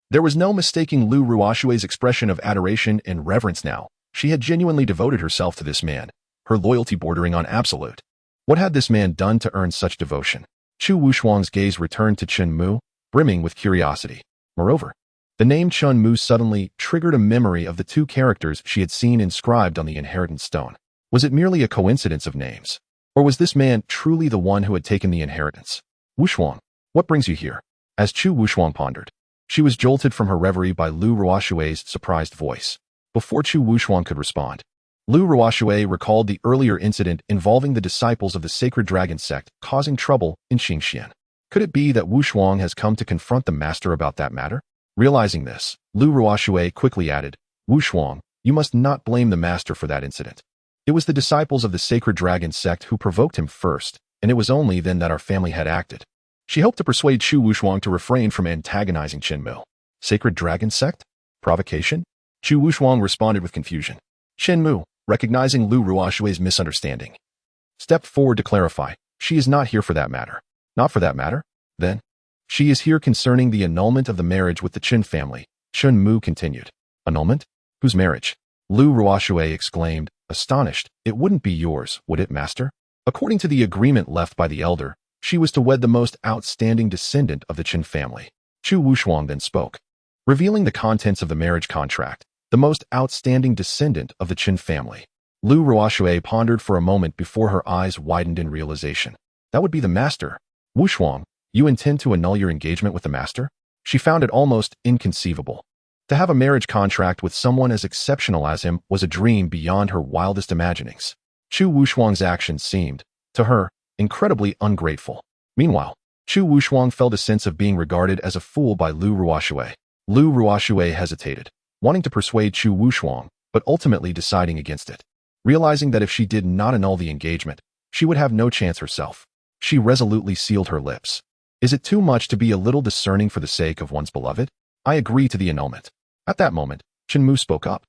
there was no mistaking Lu Ruoshui's expression of adoration and reverence now. She had genuinely devoted herself to this man, her loyalty bordering on absolute. What had this man done to earn such devotion? Chu Wuxuang's gaze returned to Chen Mu, brimming with curiosity. Moreover, the name Chen Mu suddenly triggered a memory of the 2 characters she had seen inscribed on the inheritance stone. Was it merely a coincidence of names? Or was this man truly the one who had taken the inheritance? Wuxuang, what brings you here? As Chu Wuxuang pondered, she was jolted from her reverie by Lu Ruoshui's surprised voice. Before Chu Wuxuang could respond, Lu Ruoshui recalled the earlier incident involving the disciples of the sacred dragon sect causing trouble in Xingxian. Could it be that Wuxuang has come to confront the master about that matter? Realizing this, Lu Ruoshui quickly added, Wuxuang, you must not blame the master for that incident. It was the disciples of the sacred dragon sect who provoked him first, and it was only then that our family had acted. She hoped to persuade Chu Wuxuang to refrain from antagonizing Chen Mu. Sacred dragon sect? Provocation? Chu Wuxuang responded with confusion. Chen Mu, recognizing Lu Ruoshui's misunderstanding, stepped forward to clarify. She is not here for that matter. Not for that matter? Then, she is here concerning the annulment of the marriage with the Chen family, Chen Mu continued. Annulment? Whose marriage? Lu Ruoshui exclaimed, astonished. It wouldn't be yours, would it, master? According to the agreement left by the elder, she was to wed the most outstanding descendant of the Chen family. Chu Wuxuang then spoke, revealing the contents of the marriage contract, the most outstanding descendant of the Chen family. Lu Ruoshui pondered for a moment before her eyes widened in realization. That would be the master. Wuxuang, you intend to annul your engagement with the master? She found it almost inconceivable. To have a marriage contract with someone as exceptional as him was a dream beyond her wildest imaginings. Chu Wuxuang's actions seemed, To her, incredibly ungrateful. Meanwhile, Chu Wushuang felt a sense of being regarded as a fool by Lu Ruoshui. Lu Ruoshui hesitated, wanting to persuade Chu Wushuang, but ultimately deciding against it. Realizing that if she did not annul the engagement, she would have no chance herself. She resolutely sealed her lips. Is it too much to be a little discerning for the sake of one's beloved? I agree to the annulment. At that moment, Chen Mu spoke up.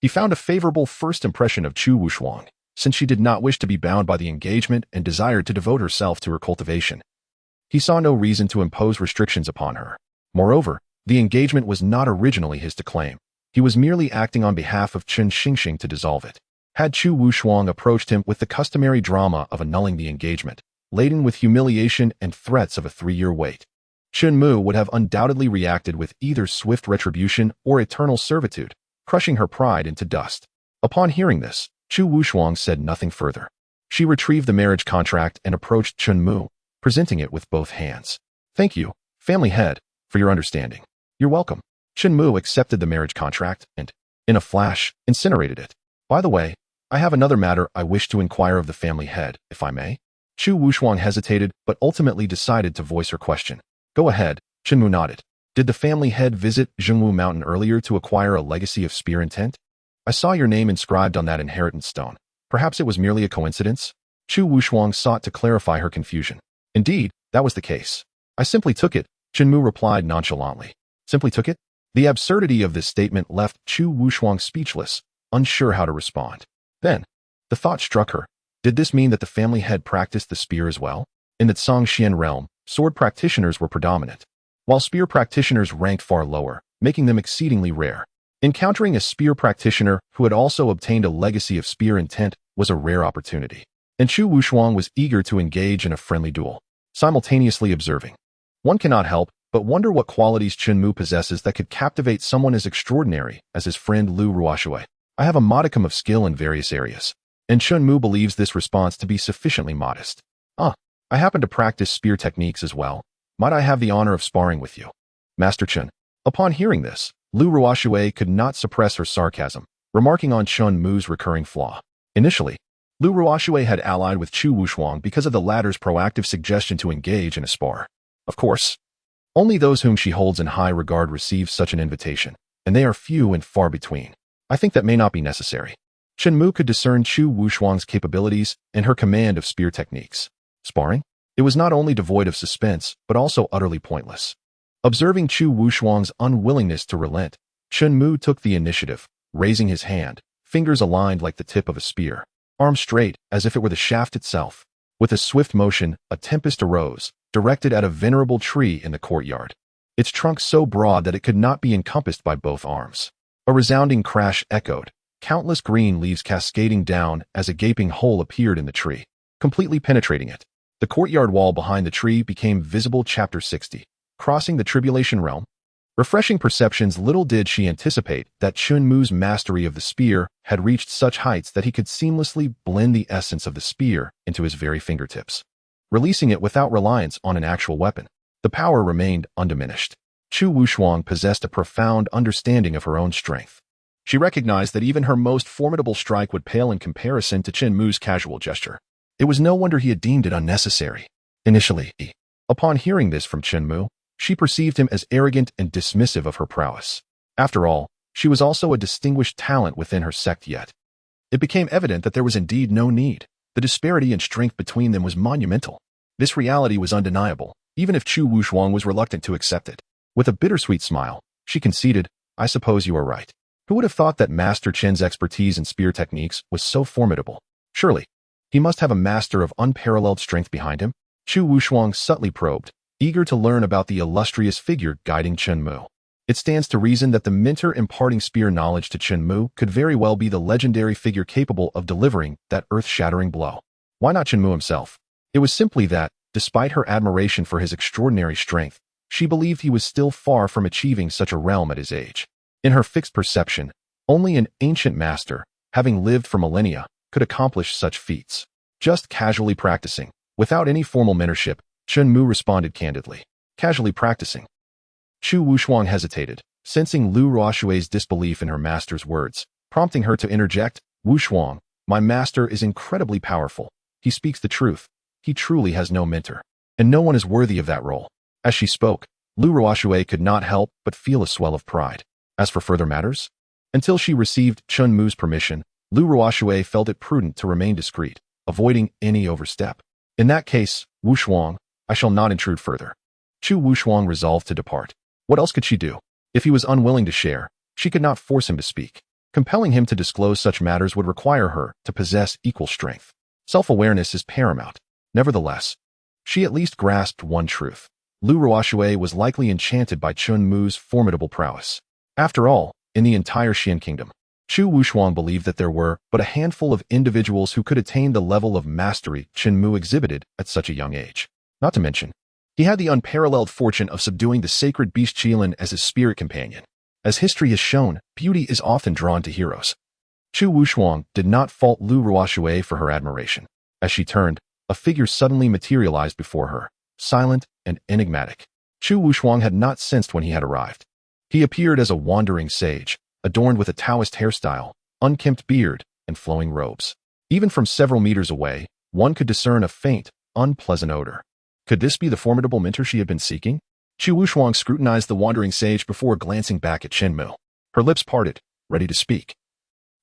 He found a favorable first impression of Chu Wushuang, since she did not wish to be bound by the engagement and desired to devote herself to her cultivation. He saw no reason to impose restrictions upon her. Moreover, the engagement was not originally his to claim. He was merely acting on behalf of Chen Xingxing to dissolve it. Had Chu Wushuang approached him with the customary drama of annulling the engagement, laden with humiliation and threats of a 3-year wait, Chen Mu would have undoubtedly reacted with either swift retribution or eternal servitude, crushing her pride into dust. Upon hearing this, Chu Wushuang said nothing further. She retrieved the marriage contract and approached Chen Mu, presenting it with both hands. Thank you, family head, for your understanding. You're welcome. Chen Mu accepted the marriage contract and, in a flash, incinerated it. By the way, I have another matter I wish to inquire of the family head, if I may. Chu Wushuang hesitated but ultimately decided to voice her question. Go ahead, Chen Mu nodded. Did the family head visit Zhengwu Mountain earlier to acquire a legacy of spear intent? I saw your name inscribed on that inheritance stone. Perhaps it was merely a coincidence? Chu Wushuang sought to clarify her confusion. Indeed, that was the case. I simply took it, Chen Mu replied nonchalantly. Simply took it? The absurdity of this statement left Chu Wushuang speechless, unsure how to respond. Then, the thought struck her. Did this mean that the family head practiced the spear as well? In the Zhangxian realm, sword practitioners were predominant, while spear practitioners ranked far lower, making them exceedingly rare. Encountering a spear practitioner who had also obtained a legacy of spear intent was a rare opportunity, and Chu Wushuang was eager to engage in a friendly duel, simultaneously observing. One cannot help but wonder what qualities Chen Mu possesses that could captivate someone as extraordinary as his friend Lu Ruoshui. I have a modicum of skill in various areas, and Chen Mu believes this response to be sufficiently modest. I happen to practice spear techniques as well. Might I have the honor of sparring with you? Master Chen. Upon hearing this, Lu Ruoshui could not suppress her sarcasm, remarking on Chen Mu's recurring flaw. Initially, Lu Ruoshui had allied with Chu Wushuang because of the latter's proactive suggestion to engage in a spar. Of course, only those whom she holds in high regard receive such an invitation, and they are few and far between. I think that may not be necessary. Chen Mu could discern Chu Wushuang's capabilities and her command of spear techniques. Sparring? It was not only devoid of suspense, but also utterly pointless. Observing Chu Wushuang's unwillingness to relent, Chen Mu took the initiative, raising his hand, fingers aligned like the tip of a spear, arms straight as if it were the shaft itself. With a swift motion, a tempest arose, directed at a venerable tree in the courtyard, its trunk so broad that it could not be encompassed by both arms. A resounding crash echoed, countless green leaves cascading down as a gaping hole appeared in the tree, completely penetrating it. The courtyard wall behind the tree became visible. Chapter 60. Crossing the Tribulation Realm. Refreshing perceptions. Little did she anticipate that Chen Mu's mastery of the spear had reached such heights that he could seamlessly blend the essence of the spear into his very fingertips, releasing it without reliance on an actual weapon. The power remained undiminished. Chu Wushuang possessed a profound understanding of her own strength. She recognized that even her most formidable strike would pale in comparison to Chen Mu's casual gesture. It was no wonder he had deemed it unnecessary. Initially, upon hearing this from Chen Mu, she perceived him as arrogant and dismissive of her prowess. After all, she was also a distinguished talent within her sect yet. It became evident that there was indeed no need. The disparity in strength between them was monumental. This reality was undeniable, even if Chu Wushuang was reluctant to accept it. With a bittersweet smile, she conceded, I suppose you are right. Who would have thought that Master Chen's expertise in spear techniques was so formidable? Surely, he must have a master of unparalleled strength behind him. Chu Wushuang subtly probed, eager to learn about the illustrious figure guiding Chen Mu. It stands to reason that the mentor imparting spear knowledge to Chen Mu could very well be the legendary figure capable of delivering that earth-shattering blow. Why not Chen Mu himself? It was simply that, despite her admiration for his extraordinary strength, she believed he was still far from achieving such a realm at his age. In her fixed perception, only an ancient master, having lived for millennia, could accomplish such feats. Just casually practicing, without any formal mentorship, Chen Mu responded candidly. Casually practicing. Chu Wushuang hesitated, sensing Lu Ruoshui's disbelief in her master's words, prompting her to interject, Wushuang, my master is incredibly powerful. He speaks the truth. He truly has no mentor. And no one is worthy of that role. As she spoke, Lu Ruoxue could not help but feel a swell of pride. As for further matters, until she received Chen Mu's permission, Lu Ruoxue felt it prudent to remain discreet, avoiding any overstep. In that case, Wu Shuang, I shall not intrude further. Chu Wu Shuang resolved to depart. What else could she do? If he was unwilling to share, she could not force him to speak. Compelling him to disclose such matters would require her to possess equal strength. Self-awareness is paramount. Nevertheless, she at least grasped one truth. Lu Ruoxue was likely enchanted by Chen Mu's formidable prowess. After all, in the entire Xian kingdom, Chu Wushuang believed that there were but a handful of individuals who could attain the level of mastery Chen Mu exhibited at such a young age. Not to mention, he had the unparalleled fortune of subduing the sacred beast Qilin as his spirit companion. As history has shown, beauty is often drawn to heroes. Chu Wushuang did not fault Lu Ruoxue for her admiration. As she turned, a figure suddenly materialized before her, silent and enigmatic. Chu Wushuang had not sensed when he had arrived. He appeared as a wandering sage, adorned with a Taoist hairstyle, unkempt beard, and flowing robes. Even from several meters away, one could discern a faint, unpleasant odor. Could this be the formidable mentor she had been seeking? Chu Wushuang scrutinized the wandering sage before glancing back at Chen Mu. Her lips parted, ready to speak.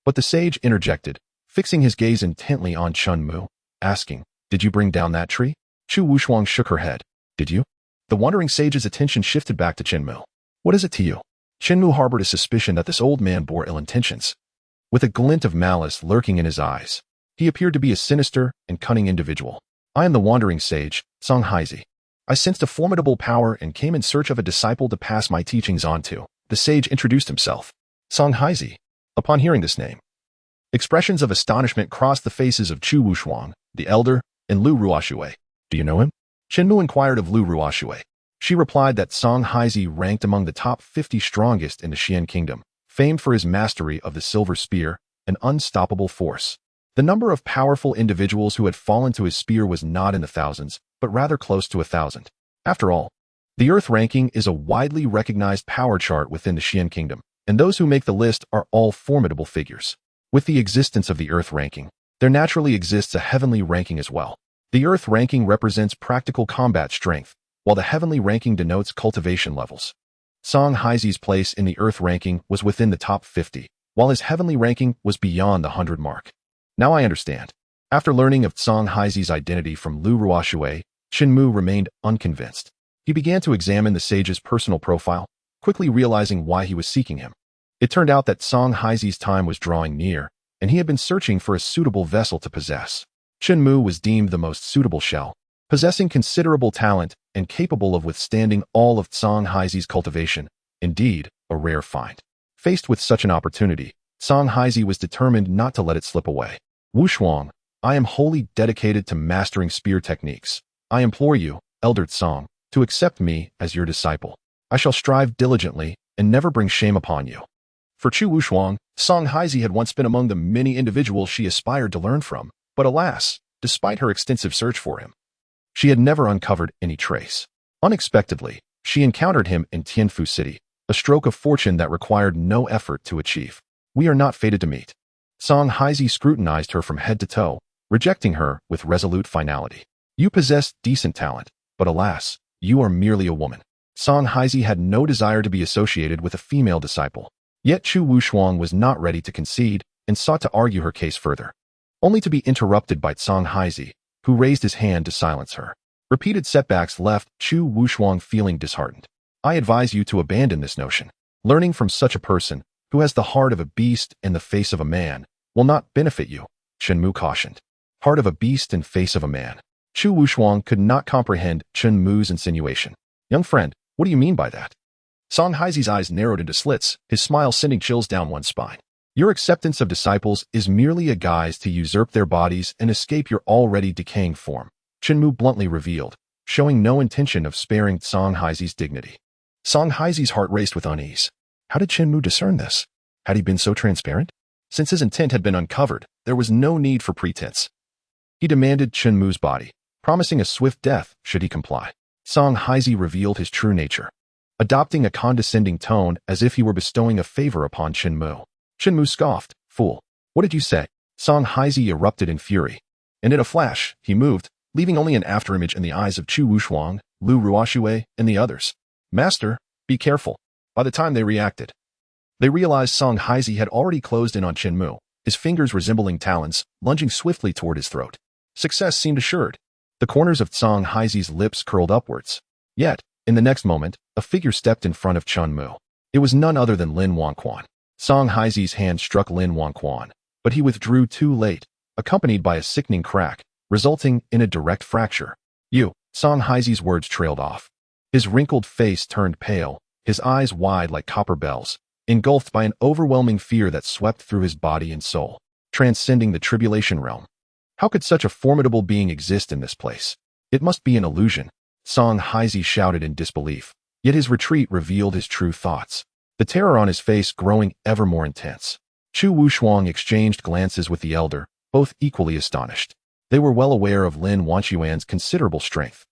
But the sage interjected, fixing his gaze intently on Chen Mu, asking, "Did you bring down that tree?" Chu Wushuang shook her head. "Did you?" The wandering sage's attention shifted back to Chen Mu. "What is it to you?" Chen Mu harbored a suspicion that this old man bore ill intentions. With a glint of malice lurking in his eyes, he appeared to be a sinister and cunning individual. "I am the wandering sage, Song Haizi. I sensed a formidable power and came in search of a disciple to pass my teachings on to." The sage introduced himself. Song Haizi. Upon hearing this name, expressions of astonishment crossed the faces of Chu Wushuang, the elder, and Lu Ruoxue. "Do you know him?" Chen Mu inquired of Lu Ruoxue. She replied that Song Haizi ranked among the top 50 strongest in the Xian kingdom, famed for his mastery of the silver spear, an unstoppable force. The number of powerful individuals who had fallen to his spear was not in the thousands, but rather close to 1,000. After all, the Earth ranking is a widely recognized power chart within the Xian kingdom, and those who make the list are all formidable figures. With the existence of the Earth ranking, there naturally exists a heavenly ranking as well. The Earth ranking represents practical combat strength, while the heavenly ranking denotes cultivation levels. Song Haizi's place in the Earth ranking was within the top 50, while his heavenly ranking was beyond the 100 mark. Now I understand. After learning of Song Haizi's identity from Lu Ruoxue, Chen Mu remained unconvinced. He began to examine the sage's personal profile, quickly realizing why he was seeking him. It turned out that Song Haizi's time was drawing near, and he had been searching for a suitable vessel to possess. Chen Mu was deemed the most suitable shell, possessing considerable talent and capable of withstanding all of Song Haizi's cultivation, indeed, a rare find. Faced with such an opportunity, Song Haizi was determined not to let it slip away. "Wu Shuang, I am wholly dedicated to mastering spear techniques. I implore you, Elder Song, to accept me as your disciple. I shall strive diligently and never bring shame upon you." For Chu Wushuang, Song Haizi had once been among the many individuals she aspired to learn from, but alas, despite her extensive search for him, she had never uncovered any trace. Unexpectedly, she encountered him in Tianfu City, a stroke of fortune that required no effort to achieve. "We are not fated to meet." Song Haizi scrutinized her from head to toe, rejecting her with resolute finality. "You possess decent talent, but alas, you are merely a woman." Song Haizi had no desire to be associated with a female disciple. Yet Chu Wushuang was not ready to concede and sought to argue her case further, only to be interrupted by Song Haizi, who raised his hand to silence her. Repeated setbacks left Chu Wushuang feeling disheartened. "I advise you to abandon this notion. Learning from such a person, who has the heart of a beast and the face of a man, will not benefit you," Chen Mu cautioned. Heart of a beast and face of a man. Chu Wushuang could not comprehend Chen Mu's insinuation. "Young friend, what do you mean by that?" Song Haizi's eyes narrowed into slits, his smile sending chills down one's spine. "Your acceptance of disciples is merely a guise to usurp their bodies and escape your already decaying form," Chen Mu bluntly revealed, showing no intention of sparing Song Haizi's dignity. Song Haizi's heart raced with unease. How did Chen Mu discern this? Had he been so transparent? Since his intent had been uncovered, there was no need for pretense. He demanded Chen Mu's body, promising a swift death should he comply. Song Haizi revealed his true nature, adopting a condescending tone as if he were bestowing a favor upon Chen Mu. Chen Mu scoffed. "Fool, what did you say?" Song Haizi erupted in fury. and in a flash, he moved, leaving only an afterimage in the eyes of Chu Wushuang, Lu Ruoxue, and the others. Master, be careful. By the time they reacted, they realized Song Haizi had already closed in on Chen Mu, his fingers resembling talons, lunging swiftly toward his throat. Success seemed assured. The corners of Song Haizi's lips curled upwards. Yet, in the next moment, a figure stepped in front of Chen Mu. It was none other than Lin Wangquan. Song Haizi's hand struck Lin Wangquan, but he withdrew too late, accompanied by a sickening crack, resulting in a direct fracture. Song Haizi's words trailed off. His wrinkled face turned pale, his eyes wide like copper bells, engulfed by an overwhelming fear that swept through his body and soul, transcending the tribulation realm. How could such a formidable being exist in this place? It must be an illusion, Song Haizi shouted in disbelief, yet his retreat revealed his true thoughts, the terror on his face growing ever more intense. Chu Wushuang exchanged glances with the elder, both equally astonished. They were well aware of Lin Wanquan's considerable strength.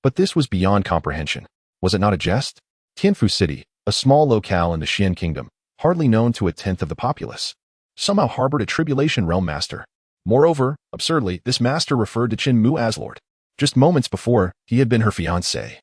But this was beyond comprehension. Was it not a jest? Tianfu City, a small locale in the Xian Kingdom, hardly known to a tenth of the populace, somehow harbored a tribulation realm master. Moreover, absurdly, this master referred to Chen Mu as Lord. Just moments before, he had been her fiancé.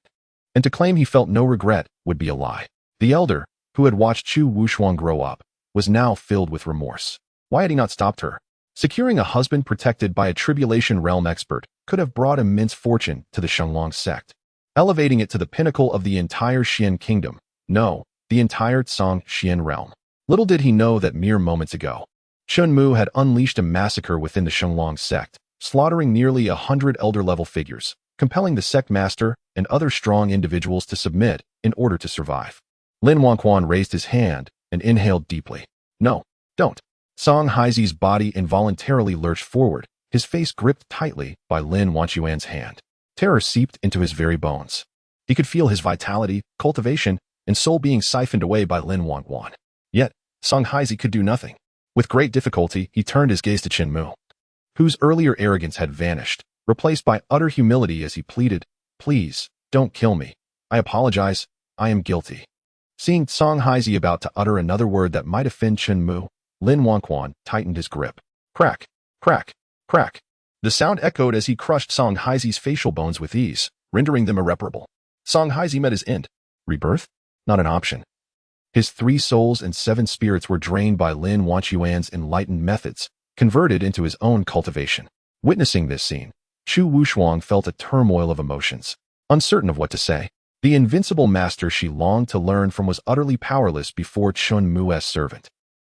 And to claim he felt no regret would be a lie. The elder, who had watched Chu Wushuang grow up, was now filled with remorse. Why had he not stopped her? Securing a husband protected by a tribulation realm expert could have brought immense fortune to the Shenglong sect, elevating it to the pinnacle of the entire Xian kingdom. No, the entire Song Xian realm. Little did he know that mere moments ago, Chen Mu had unleashed a massacre within the Shenglong sect, slaughtering nearly 100 elder-level figures, compelling the sect master and other strong individuals to submit in order to survive. Lin Wangquan raised his hand and inhaled deeply. No, don't. Song Haizi's body involuntarily lurched forward, his face gripped tightly by Lin Wanquan's hand. Terror seeped into his very bones. He could feel his vitality, cultivation, and soul being siphoned away by Lin Wangquan. Yet, Song Haizi could do nothing. With great difficulty, he turned his gaze to Chen Mu, whose earlier arrogance had vanished, replaced by utter humility as he pleaded, "Please, don't kill me. I apologize. I am guilty." Seeing Song Haizi about to utter another word that might offend Chen Mu, Lin Wangquan tightened his grip. Crack, crack, crack. The sound echoed as he crushed Song Haizi's facial bones with ease, rendering them irreparable. Song Haizi met his end. Rebirth? Not an option. His 3 souls and 7 spirits were drained by Lin Wanquan's enlightened methods, converted into his own cultivation. Witnessing this scene, Chu Wushuang felt a turmoil of emotions. Uncertain of what to say, the invincible master she longed to learn from was utterly powerless before Chen Mu's servant,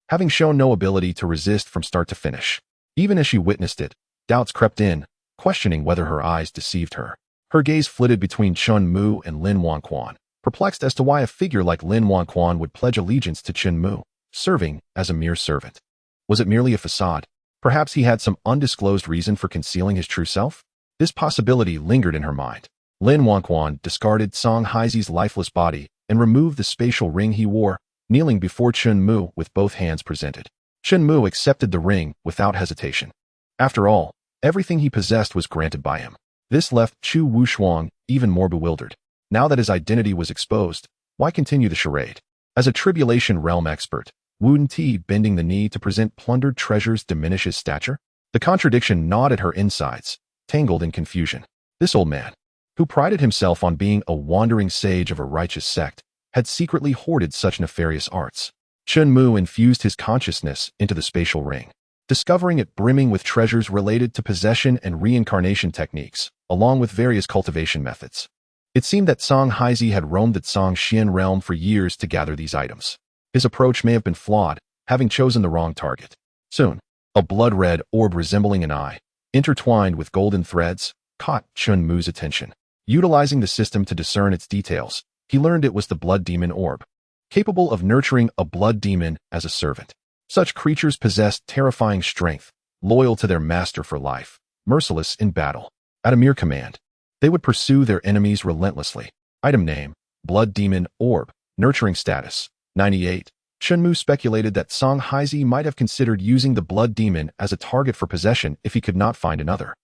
having shown no ability to resist from start to finish. Even as she witnessed it, doubts crept in, questioning whether her eyes deceived her. Her gaze flitted between Chen Mu and Lin Wangquan, perplexed as to why a figure like Lin Wangquan would pledge allegiance to Chen Mu, serving as a mere servant. Was it merely a facade? Perhaps he had some undisclosed reason for concealing his true self? This possibility lingered in her mind. Lin Wangquan discarded Song Haizi's lifeless body and removed the spatial ring he wore, kneeling before Chen Mu with both hands presented. Chen Mu accepted the ring without hesitation. After all, everything he possessed was granted by him. This left Chu Wushuang even more bewildered. Now that his identity was exposed, why continue the charade? As a tribulation realm expert, wouldn't he bending the knee to present plundered treasures diminish his stature? The contradiction gnawed at her insides, tangled in confusion. This old man, who prided himself on being a wandering sage of a righteous sect, had secretly hoarded such nefarious arts. Chen Mu infused his consciousness into the spatial ring, discovering it brimming with treasures related to possession and reincarnation techniques, along with various cultivation methods. It seemed that Song Haizi had roamed the Song Xian realm for years to gather these items. His approach may have been flawed, having chosen the wrong target. Soon, a blood-red orb resembling an eye, intertwined with golden threads, caught Chen Mu's attention. Utilizing the system to discern its details, he learned it was the blood demon orb, capable of nurturing a blood demon as a servant. Such creatures possessed terrifying strength, loyal to their master for life, merciless in battle. At a mere command, they would pursue their enemies relentlessly. Item name, Blood Demon Orb. Nurturing status, 98. Chen Mu speculated that Song Haizi might have considered using the Blood Demon as a target for possession if he could not find another.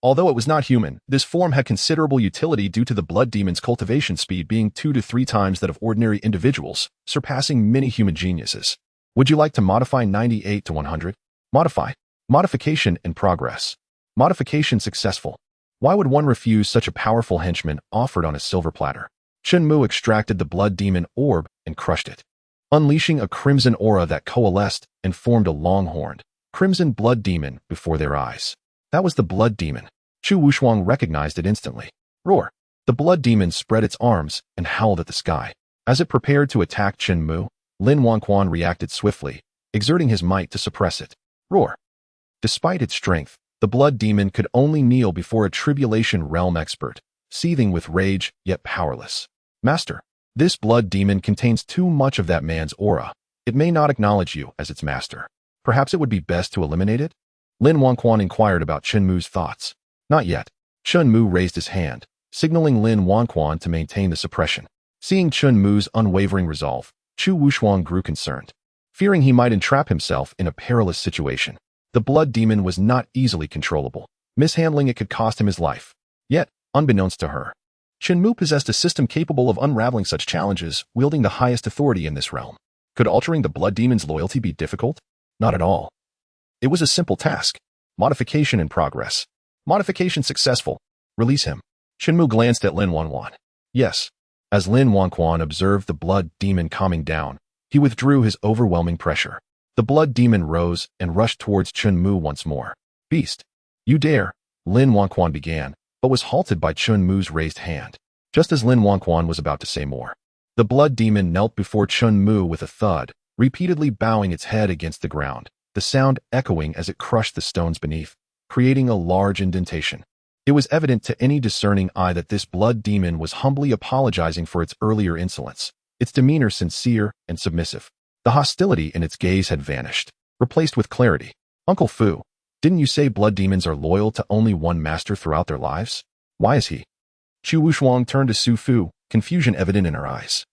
Although it was not human, this form had considerable utility due to the Blood Demon's cultivation speed being 2 to 3 times that of ordinary individuals, surpassing many human geniuses. Would you like to modify 98 to 100? Modify. Modification in progress. Modification successful. Why would one refuse such a powerful henchman offered on a silver platter? Chen Mu extracted the blood demon orb and crushed it, unleashing a crimson aura that coalesced and formed a long-horned, crimson blood demon before their eyes. That was the blood demon. Chu Wushuang recognized it instantly. Roar! The blood demon spread its arms and howled at the sky. As it prepared to attack Chen Mu, Lin Wangquan reacted swiftly, exerting his might to suppress it. Roar! Despite its strength, the blood demon could only kneel before a tribulation realm expert, seething with rage yet powerless. Master, this blood demon contains too much of that man's aura. It may not acknowledge you as its master. Perhaps it would be best to eliminate it? Lin Wangquan inquired about Chen Mu's thoughts. Not yet. Chen Mu raised his hand, signaling Lin Wangquan to maintain the suppression. Seeing Chen Mu's unwavering resolve, Chu Wushuang grew concerned, fearing he might entrap himself in a perilous situation. The blood demon was not easily controllable. Mishandling it could cost him his life. Yet, unbeknownst to her, Chen Mu possessed a system capable of unraveling such challenges, wielding the highest authority in this realm. Could altering the blood demon's loyalty be difficult? Not at all. It was a simple task. Modification in progress. Modification successful. Release him. Chen Mu glanced at Lin Wangquan. Yes. As Lin Wangquan observed the blood demon calming down, he withdrew his overwhelming pressure. The blood demon rose and rushed towards Chen Mu once more. Beast! You dare! Lin Wangquan began, but was halted by Chen Mu's raised hand. Just as Lin Wangquan was about to say more, the blood demon knelt before Chen Mu with a thud, repeatedly bowing its head against the ground, the sound echoing as it crushed the stones beneath, creating a large indentation. It was evident to any discerning eye that this blood demon was humbly apologizing for its earlier insolence, its demeanor sincere and submissive. The hostility in its gaze had vanished, replaced with clarity. Uncle Fu, didn't you say blood demons are loyal to only one master throughout their lives? Why is he? Chu Wushuang turned to Su Fu, confusion evident in her eyes.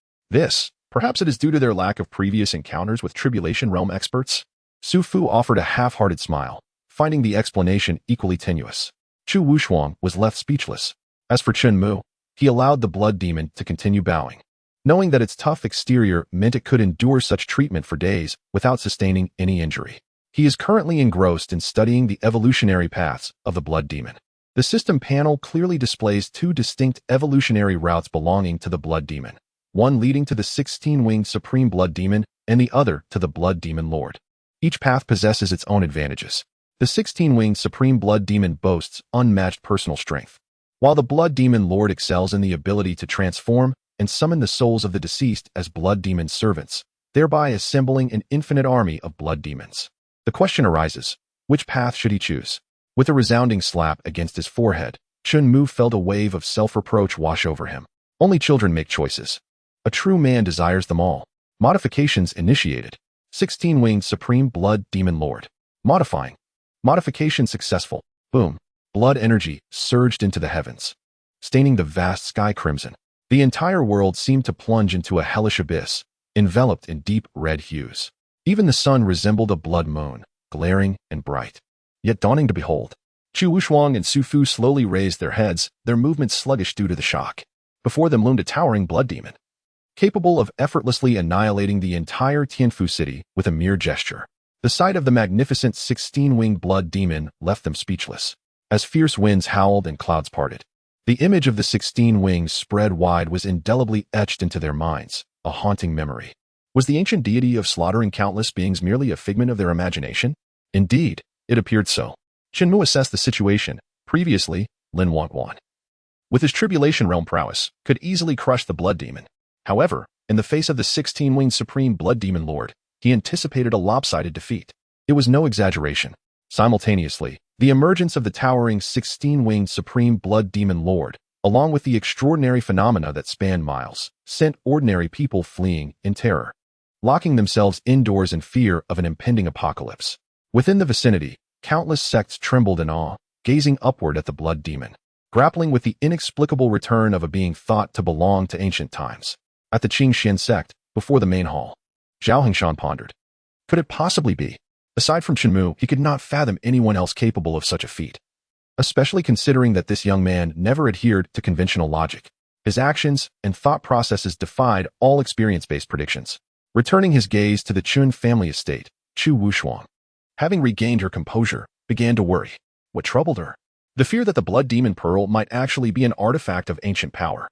Perhaps it is due to their lack of previous encounters with Tribulation Realm experts? Su Fu offered a half-hearted smile, finding the explanation equally tenuous. Chu Wushuang was left speechless. As for Chen Mu, he allowed the blood demon to continue bowing, knowing that its tough exterior meant it could endure such treatment for days without sustaining any injury. He is currently engrossed in studying the evolutionary paths of the blood demon. The system panel clearly displays two distinct evolutionary routes belonging to the blood demon, one leading to the 16-winged supreme blood demon and the other to the blood demon lord. Each path possesses its own advantages. The 16-winged supreme blood demon boasts unmatched personal strength, while the blood demon lord excels in the ability to transform and summon the souls of the deceased as blood demon servants, thereby assembling an infinite army of blood demons. The question arises, which path should he choose? With a resounding slap against his forehead, Chen Mu felt a wave of self-reproach wash over him. Only children make choices. A true man desires them all. Modifications initiated. 16-winged supreme blood demon lord. Modifying. Modification successful. Boom. Blood energy surged into the heavens, staining the vast sky crimson. The entire world seemed to plunge into a hellish abyss, enveloped in deep red hues. Even the sun resembled a blood moon, glaring and bright, yet daunting to behold. Chu Wushuang and Su Fu slowly raised their heads, their movements sluggish due to the shock. Before them loomed a towering blood demon, capable of effortlessly annihilating the entire Tianfu city with a mere gesture. The sight of the magnificent 16-winged blood demon left them speechless. As fierce winds howled and clouds parted, the image of the 16 wings spread wide was indelibly etched into their minds, a haunting memory. Was the ancient deity of slaughtering countless beings merely a figment of their imagination? Indeed, it appeared so. Chen Mu assessed the situation. Previously, Lin Wangquan, with his Tribulation Realm prowess, could easily crush the blood demon. However, in the face of the 16-winged supreme blood demon lord, he anticipated a lopsided defeat. It was no exaggeration. Simultaneously, the emergence of the towering 16-winged supreme blood demon lord, along with the extraordinary phenomena that spanned miles, sent ordinary people fleeing in terror, locking themselves indoors in fear of an impending apocalypse. Within the vicinity, countless sects trembled in awe, gazing upward at the blood demon, grappling with the inexplicable return of a being thought to belong to ancient times. At the Qingxian sect, before the main hall, Zhao Hingshan pondered. Could it possibly be? Aside from Chen Mu, he could not fathom anyone else capable of such a feat, especially considering that this young man never adhered to conventional logic. His actions and thought processes defied all experience-based predictions. Returning his gaze to the Chun family estate, Chu Wushuang, having regained her composure, began to worry. What troubled her? The fear that the blood demon pearl might actually be an artifact of ancient power.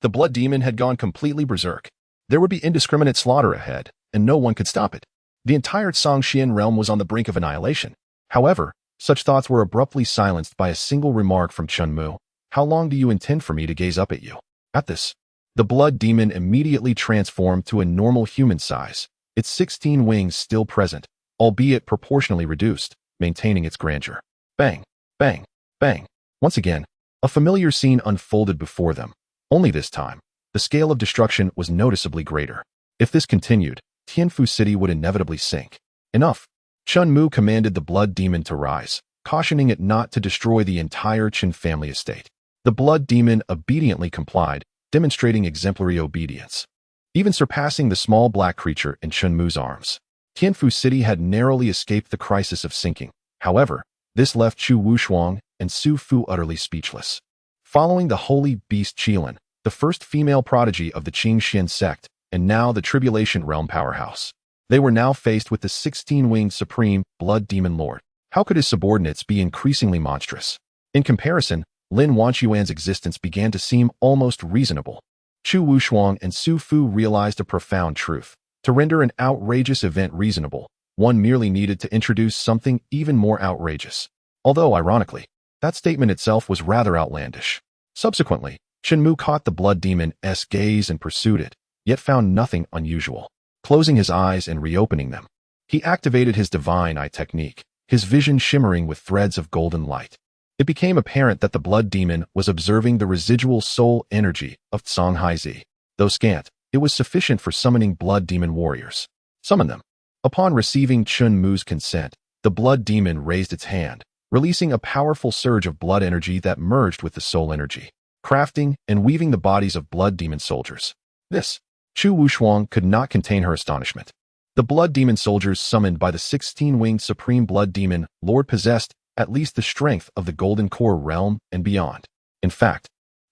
The blood demon had gone completely berserk. There would be indiscriminate slaughter ahead, and no one could stop it. The entire Zhangxian realm was on the brink of annihilation. However, such thoughts were abruptly silenced by a single remark from Chen Mu. How long do you intend for me to gaze up at you? At this, the blood demon immediately transformed to a normal human size, its 16 wings still present, albeit proportionally reduced, maintaining its grandeur. Bang, bang, bang. Once again, a familiar scene unfolded before them. Only this time, the scale of destruction was noticeably greater. If this continued, Tianfu City would inevitably sink. Enough. Chen Mu commanded the blood demon to rise, cautioning it not to destroy the entire Chen family estate. The blood demon obediently complied, demonstrating exemplary obedience, even surpassing the small black creature in Chen Mu's arms. Tianfu City had narrowly escaped the crisis of sinking. However, this left Chu Wushuang and Su Fu utterly speechless. Following the holy beast Qilin, the first female prodigy of the Qingxian sect, and now the Tribulation Realm powerhouse, they were now faced with the 16-winged supreme blood demon lord. How could his subordinates be increasingly monstrous? In comparison, Lin Wanchuan's existence began to seem almost reasonable. Chu Wushuang and Su Fu realized a profound truth. To render an outrageous event reasonable, one merely needed to introduce something even more outrageous. Although, ironically, that statement itself was rather outlandish. Subsequently, Chen Mu caught the blood demon's gaze and pursued it, yet found nothing unusual. Closing his eyes and reopening them, he activated his divine eye technique, his vision shimmering with threads of golden light. It became apparent that the blood demon was observing the residual soul energy of Zhonghaizi. Though scant, it was sufficient for summoning blood demon warriors. Summon them. Upon receiving Chen Mu's consent, the blood demon raised its hand, releasing a powerful surge of blood energy that merged with the soul energy, crafting and weaving the bodies of blood demon soldiers. This, Chu Wushuang could not contain her astonishment. The blood demon soldiers summoned by the 16-winged supreme blood demon lord possessed at least the strength of the golden core realm and beyond. In fact,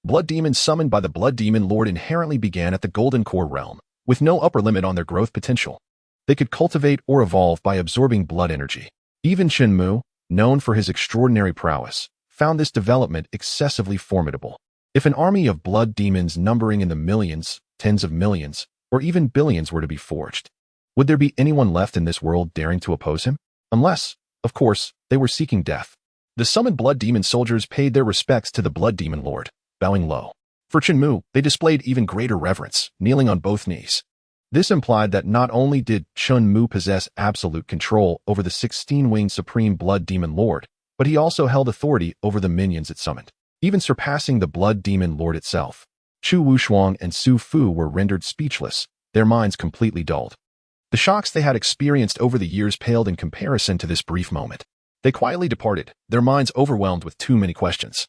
blood demons summoned by the blood demon lord inherently began at the golden core realm, with no upper limit on their growth potential. They could cultivate or evolve by absorbing blood energy. Even Chen Mu, known for his extraordinary prowess, found this development excessively formidable. If an army of blood demons numbering in the millions, tens of millions, or even billions were to be forged, would there be anyone left in this world daring to oppose him? Unless, of course, they were seeking death. The summoned blood demon soldiers paid their respects to the blood demon lord, bowing low. For Chen Mu, they displayed even greater reverence, kneeling on both knees. This implied that not only did Chen Mu possess absolute control over the 16-winged supreme blood demon lord, but he also held authority over the minions it summoned, even surpassing the blood demon lord itself. Chu Wushuang and Su Fu were rendered speechless, their minds completely dulled. The shocks they had experienced over the years paled in comparison to this brief moment. They quietly departed, their minds overwhelmed with too many questions,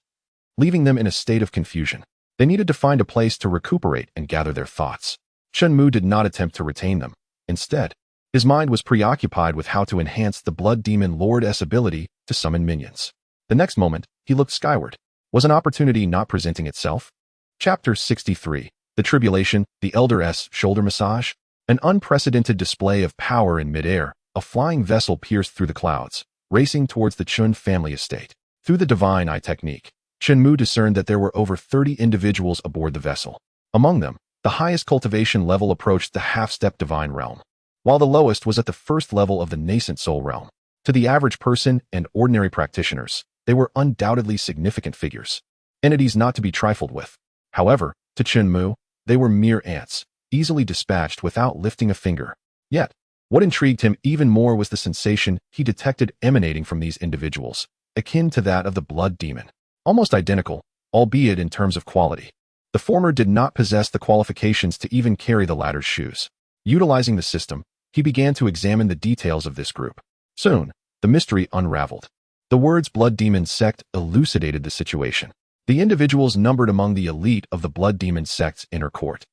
leaving them in a state of confusion. They needed to find a place to recuperate and gather their thoughts. Chen Mu did not attempt to retain them. Instead, his mind was preoccupied with how to enhance the blood demon lord's ability to summon minions. The next moment, he looked skyward. Was an opportunity not presenting itself? Chapter 63. The Tribulation, the Elder's Shoulder Massage. An unprecedented display of power in midair, a flying vessel pierced through the clouds, racing towards the Chen family estate. Through the divine eye technique, Chen Mu discerned that there were over 30 individuals aboard the vessel. Among them, the highest cultivation level approached the half-step divine realm, while the lowest was at the first level of the nascent soul realm. To the average person and ordinary practitioners, they were undoubtedly significant figures, entities not to be trifled with. However, to Chen Mu, they were mere ants, easily dispatched without lifting a finger. Yet, what intrigued him even more was the sensation he detected emanating from these individuals, akin to that of the blood demon. Almost identical, albeit in terms of quality. The former did not possess the qualifications to even carry the latter's shoes. Utilizing the system, he began to examine the details of this group. Soon, the mystery unraveled. The words blood demon sect elucidated the situation. The individuals numbered among the elite of the blood demon sect's inner court.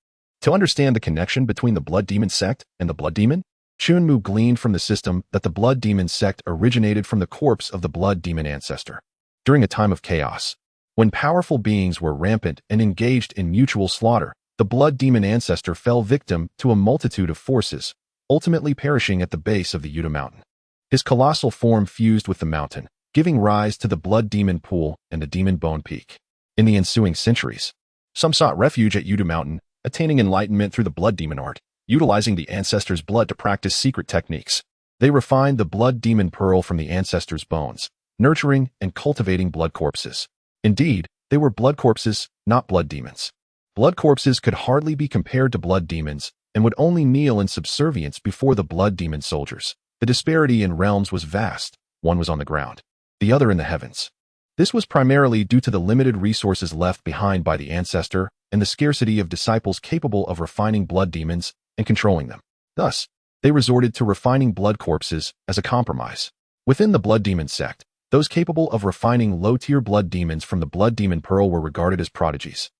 To understand the connection between the blood demon sect and the blood demon, Chen Mu gleaned from the system that the blood demon sect originated from the corpse of the blood demon ancestor. During a time of chaos, when powerful beings were rampant and engaged in mutual slaughter, the blood demon ancestor fell victim to a multitude of forces, ultimately perishing at the base of the Yuta mountain. His colossal form fused with the mountain, giving rise to the blood demon pool and the demon bone peak. In the ensuing centuries, some sought refuge at Yudu Mountain, attaining enlightenment through the blood demon art, utilizing the ancestors' blood to practice secret techniques. They refined the blood demon pearl from the ancestors' bones, nurturing and cultivating blood corpses. Indeed, they were blood corpses, not blood demons. Blood corpses could hardly be compared to blood demons and would only kneel in subservience before the blood demon soldiers. The disparity in realms was vast. One was on the ground, the other in the heavens. This was primarily due to the limited resources left behind by the ancestor and the scarcity of disciples capable of refining blood demons and controlling them. Thus, they resorted to refining blood corpses as a compromise. Within the blood demon sect, those capable of refining low-tier blood demons from the blood demon pearl were regarded as prodigies.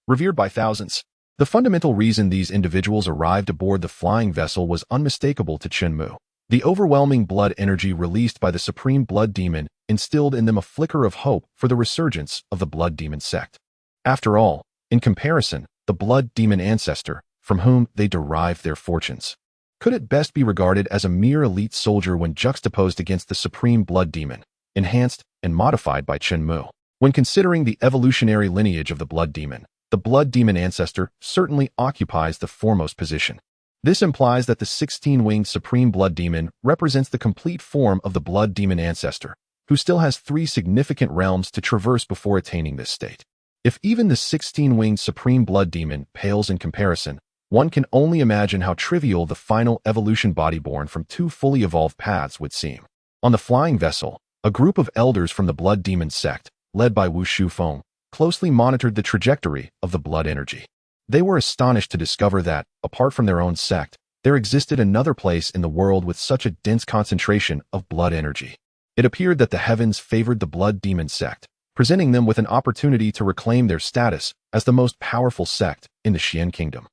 Revered by thousands, the fundamental reason these individuals arrived aboard the flying vessel was unmistakable to Chen Mu. The overwhelming blood energy released by the supreme blood demon instilled in them a flicker of hope for the resurgence of the blood demon sect. After all, in comparison, the blood demon ancestor, from whom they derived their fortunes, could at best be regarded as a mere elite soldier when juxtaposed against the supreme blood demon, enhanced and modified by Chen Mu. When considering the evolutionary lineage of the blood demon ancestor certainly occupies the foremost position. This implies that the 16-winged supreme blood demon represents the complete form of the blood demon ancestor, who still has 3 significant realms to traverse before attaining this state. If even the 16-winged supreme blood demon pales in comparison, one can only imagine how trivial the final evolution body born from 2 fully evolved paths would seem. On the flying vessel, a group of elders from the blood demon sect, led by Wu Shufeng, closely monitored the trajectory of the blood energy. They were astonished to discover that, apart from their own sect, there existed another place in the world with such a dense concentration of blood energy. It appeared that the heavens favored the blood demon sect, presenting them with an opportunity to reclaim their status as the most powerful sect in the Xian kingdom.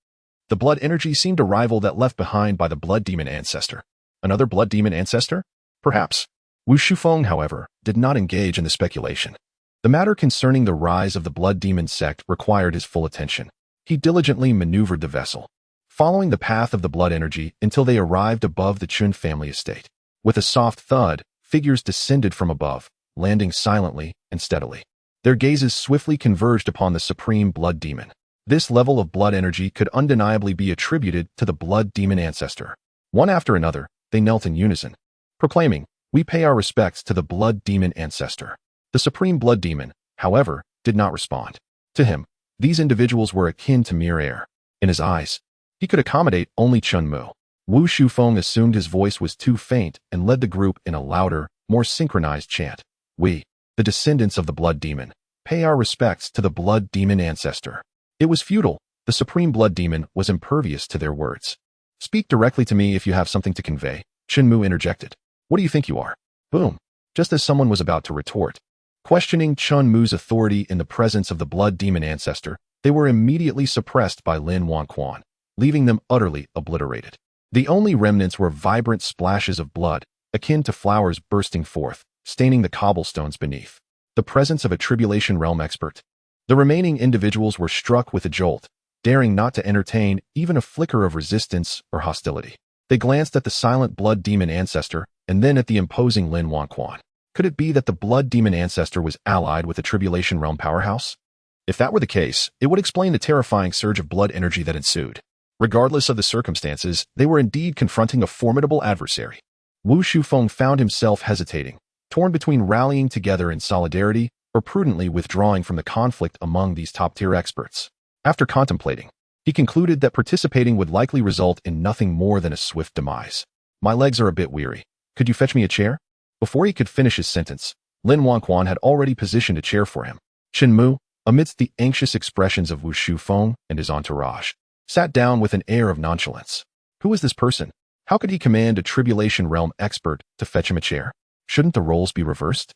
The blood energy seemed a rival that left behind by the blood demon ancestor. Another blood demon ancestor? Perhaps. Wu Shufeng, however, did not engage in the speculation. The matter concerning the rise of the blood demon sect required his full attention. He diligently maneuvered the vessel, following the path of the blood energy until they arrived above the Chun family estate. With a soft thud, figures descended from above, landing silently and steadily. Their gazes swiftly converged upon the supreme blood demon. This level of blood energy could undeniably be attributed to the blood demon ancestor. One after another, they knelt in unison, proclaiming, "We pay our respects to the blood demon ancestor." The supreme blood demon, however, did not respond. To him, these individuals were akin to mere air. In his eyes, he could accommodate only Chen Mu. Wu Shufeng assumed his voice was too faint and led the group in a louder, more synchronized chant. "We, the descendants of the blood demon, pay our respects to the blood demon ancestor." It was futile. The supreme blood demon was impervious to their words. "Speak directly to me if you have something to convey," Chen Mu interjected. "What do you think you are?" Boom. Just as someone was about to retort, questioning Chen Mu's authority in the presence of the blood demon ancestor, they were immediately suppressed by Lin Wangquan, leaving them utterly obliterated. The only remnants were vibrant splashes of blood, akin to flowers bursting forth, staining the cobblestones beneath. The presence of a tribulation realm expert. The remaining individuals were struck with a jolt, daring not to entertain even a flicker of resistance or hostility. They glanced at the silent blood demon ancestor and then at the imposing Lin Wangquan. Could it be that the blood demon ancestor was allied with the tribulation realm powerhouse? If that were the case, it would explain the terrifying surge of blood energy that ensued. Regardless of the circumstances, they were indeed confronting a formidable adversary. Wu Shufeng found himself hesitating, torn between rallying together in solidarity or prudently withdrawing from the conflict among these top-tier experts. After contemplating, he concluded that participating would likely result in nothing more than a swift demise. "My legs are a bit weary. Could you fetch me a chair?" Before he could finish his sentence, Lin Wangquan had already positioned a chair for him. Chen Mu, amidst the anxious expressions of Wu Shufeng and his entourage, sat down with an air of nonchalance. Who was this person? How could he command a tribulation realm expert to fetch him a chair? Shouldn't the roles be reversed?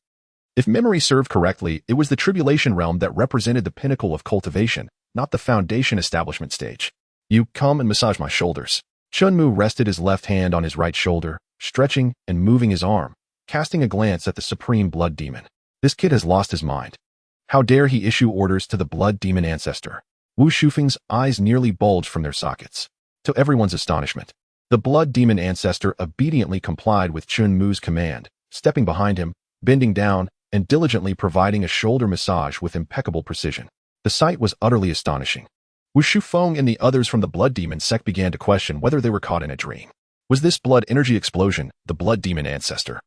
If memory served correctly, it was the tribulation realm that represented the pinnacle of cultivation, not the foundation establishment stage. "You come and massage my shoulders." Chen Mu rested his left hand on his right shoulder, stretching and moving his arm, casting a glance at the supreme blood demon. This kid has lost his mind. How dare he issue orders to the blood demon ancestor? Wu Shufeng's eyes nearly bulged from their sockets. To everyone's astonishment, the blood demon ancestor obediently complied with Chen Mu's command, stepping behind him, bending down and diligently providing a shoulder massage with impeccable precision. The sight was utterly astonishing. Wu Shufeng and the others from the Blood Demon sect began to question whether they were caught in a dream. Was this blood energy explosion the Blood Demon ancestor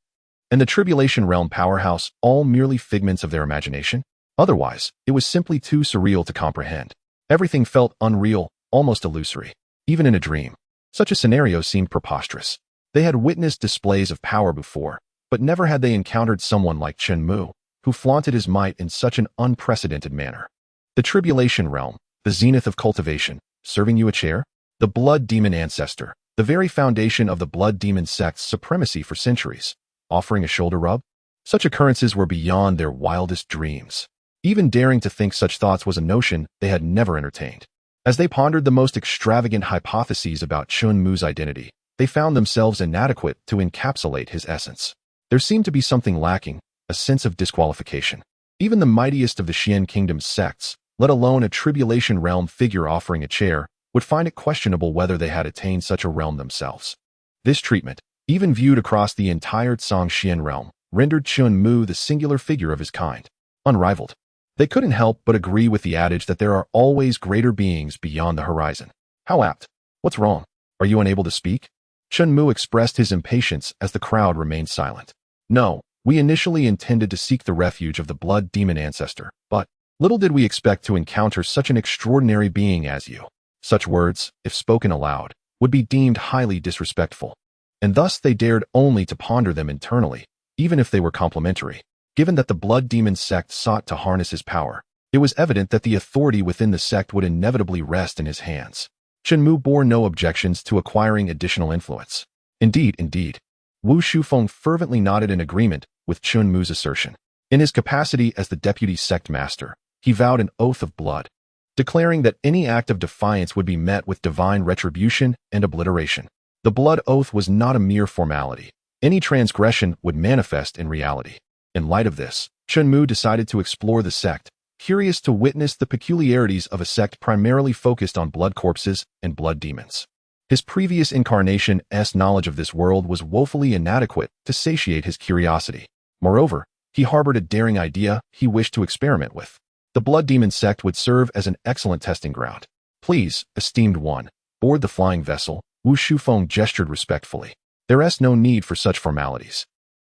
and the Tribulation Realm powerhouse all merely figments of their imagination? Otherwise, it was simply too surreal to comprehend. Everything felt unreal, almost illusory. Even in a dream, such a scenario seemed preposterous. They had witnessed displays of power before, but never had they encountered someone like Chen Mu, who flaunted his might in such an unprecedented manner. The Tribulation Realm, the zenith of cultivation, serving you a chair? The Blood Demon ancestor, the very foundation of the Blood Demon sect's supremacy for centuries, offering a shoulder rub? Such occurrences were beyond their wildest dreams. Even daring to think such thoughts was a notion they had never entertained. As they pondered the most extravagant hypotheses about Chen Mu's identity, they found themselves inadequate to encapsulate his essence. There seemed to be something lacking, a sense of disqualification. Even the mightiest of the Xian Kingdom's sects, let alone a Tribulation Realm figure offering a chair, would find it questionable whether they had attained such a realm themselves. This treatment, even viewed across the entire Xian realm, rendered Chen Mu the singular figure of his kind, unrivaled. They couldn't help but agree with the adage that there are always greater beings beyond the horizon. How apt. What's wrong? Are you unable to speak? Chen Mu expressed his impatience as the crowd remained silent. No, we initially intended to seek the refuge of the Blood Demon ancestor, but little did we expect to encounter such an extraordinary being as you. Such words, if spoken aloud, would be deemed highly disrespectful, and thus they dared only to ponder them internally, even if they were complimentary. Given that the Blood Demon sect sought to harness his power, it was evident that the authority within the sect would inevitably rest in his hands. Chen Mu bore no objections to acquiring additional influence. Indeed. Wu Shufeng fervently nodded in agreement with Chen Mu's assertion. In his capacity as the deputy sect master, he vowed an oath of blood, declaring that any act of defiance would be met with divine retribution and obliteration. The blood oath was not a mere formality. Any transgression would manifest in reality. In light of this, Chen Mu decided to explore the sect, curious to witness the peculiarities of a sect primarily focused on blood corpses and blood demons. His previous incarnation's knowledge of this world was woefully inadequate to satiate his curiosity. Moreover, he harbored a daring idea he wished to experiment with. The Blood Demon sect would serve as an excellent testing ground. Please, esteemed one, board the flying vessel. Wu Shufeng gestured respectfully. There's no need for such formalities.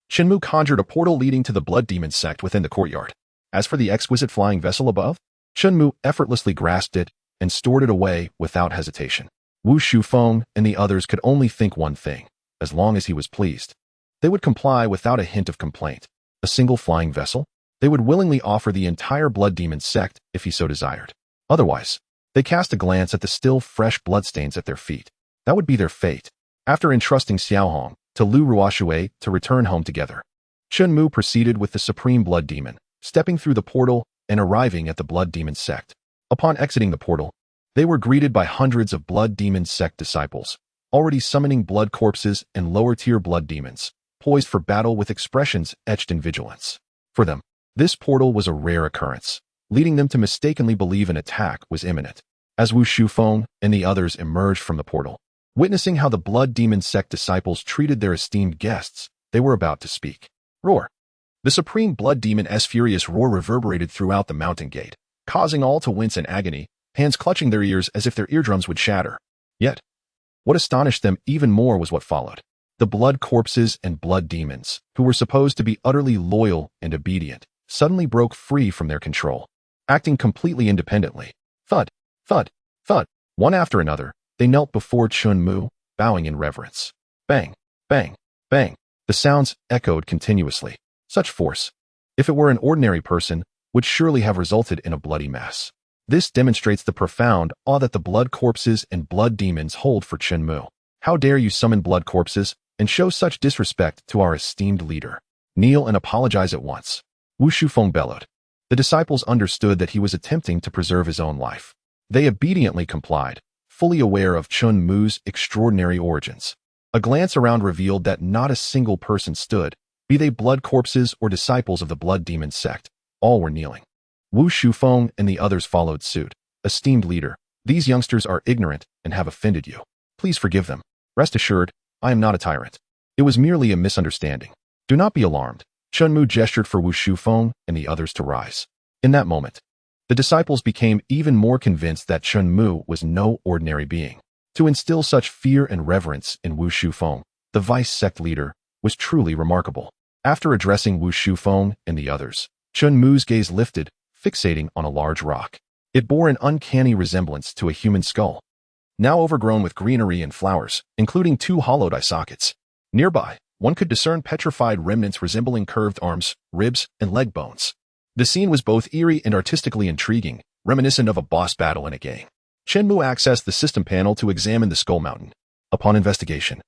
Chen Mu conjured a portal leading to the Blood Demon sect within the courtyard. As for the exquisite flying vessel above, Chen Mu effortlessly grasped it and stored it away without hesitation. Wu Shufeng and the others could only think one thing: as long as he was pleased, they would comply without a hint of complaint. A single flying vessel? They would willingly offer the entire Blood Demon sect if he so desired. Otherwise, they cast a glance at the still fresh bloodstains at their feet. That would be their fate. After entrusting Xiaohong to Lu Ruoshui to return home together, Chen Mu proceeded with the Supreme Blood Demon, stepping through the portal and arriving at the Blood Demon sect. Upon exiting the portal, they were greeted by hundreds of Blood Demon sect disciples, already summoning blood corpses and lower-tier blood demons, poised for battle with expressions etched in vigilance. For them, this portal was a rare occurrence, leading them to mistakenly believe an attack was imminent. As Wu Shufeng and the others emerged from the portal, witnessing how the Blood Demon sect disciples treated their esteemed guests, they were about to speak. Roar! The Supreme Blood Demon's furious roar reverberated throughout the mountain gate, causing all to wince in agony, hands clutching their ears as if their eardrums would shatter. Yet, what astonished them even more was what followed. The blood corpses and blood demons, who were supposed to be utterly loyal and obedient, suddenly broke free from their control, acting completely independently. Thud, thud, thud. One after another, they knelt before Chen Mu, bowing in reverence. Bang, bang, bang. The sounds echoed continuously. Such force, if it were an ordinary person, would surely have resulted in a bloody mess. This demonstrates the profound awe that the blood corpses and blood demons hold for Chen Mu. How dare you summon blood corpses and show such disrespect to our esteemed leader? Kneel and apologize at once. Wu Shufeng bellowed. The disciples understood that he was attempting to preserve his own life. They obediently complied, fully aware of Chen Mu's extraordinary origins. A glance around revealed that not a single person stood, be they blood corpses or disciples of the Blood Demon sect. All were kneeling. Wu Shufeng and the others followed suit. Esteemed leader, these youngsters are ignorant and have offended you. Please forgive them. Rest assured, I am not a tyrant. It was merely a misunderstanding. Do not be alarmed. Chen Mu gestured for Wu Shufeng and the others to rise. In that moment, the disciples became even more convinced that Chen Mu was no ordinary being. To instill such fear and reverence in Wu Shufeng, the vice sect leader, was truly remarkable. After addressing Wu Shufeng and the others, Chen Mu's gaze lifted, fixating on a large rock. It bore an uncanny resemblance to a human skull, now overgrown with greenery and flowers, including 2 hollowed eye sockets. Nearby, one could discern petrified remnants resembling curved arms, ribs, and leg bones. The scene was both eerie and artistically intriguing, reminiscent of a boss battle in a game. Chen Mu accessed the system panel to examine the Skull Mountain. Upon investigation,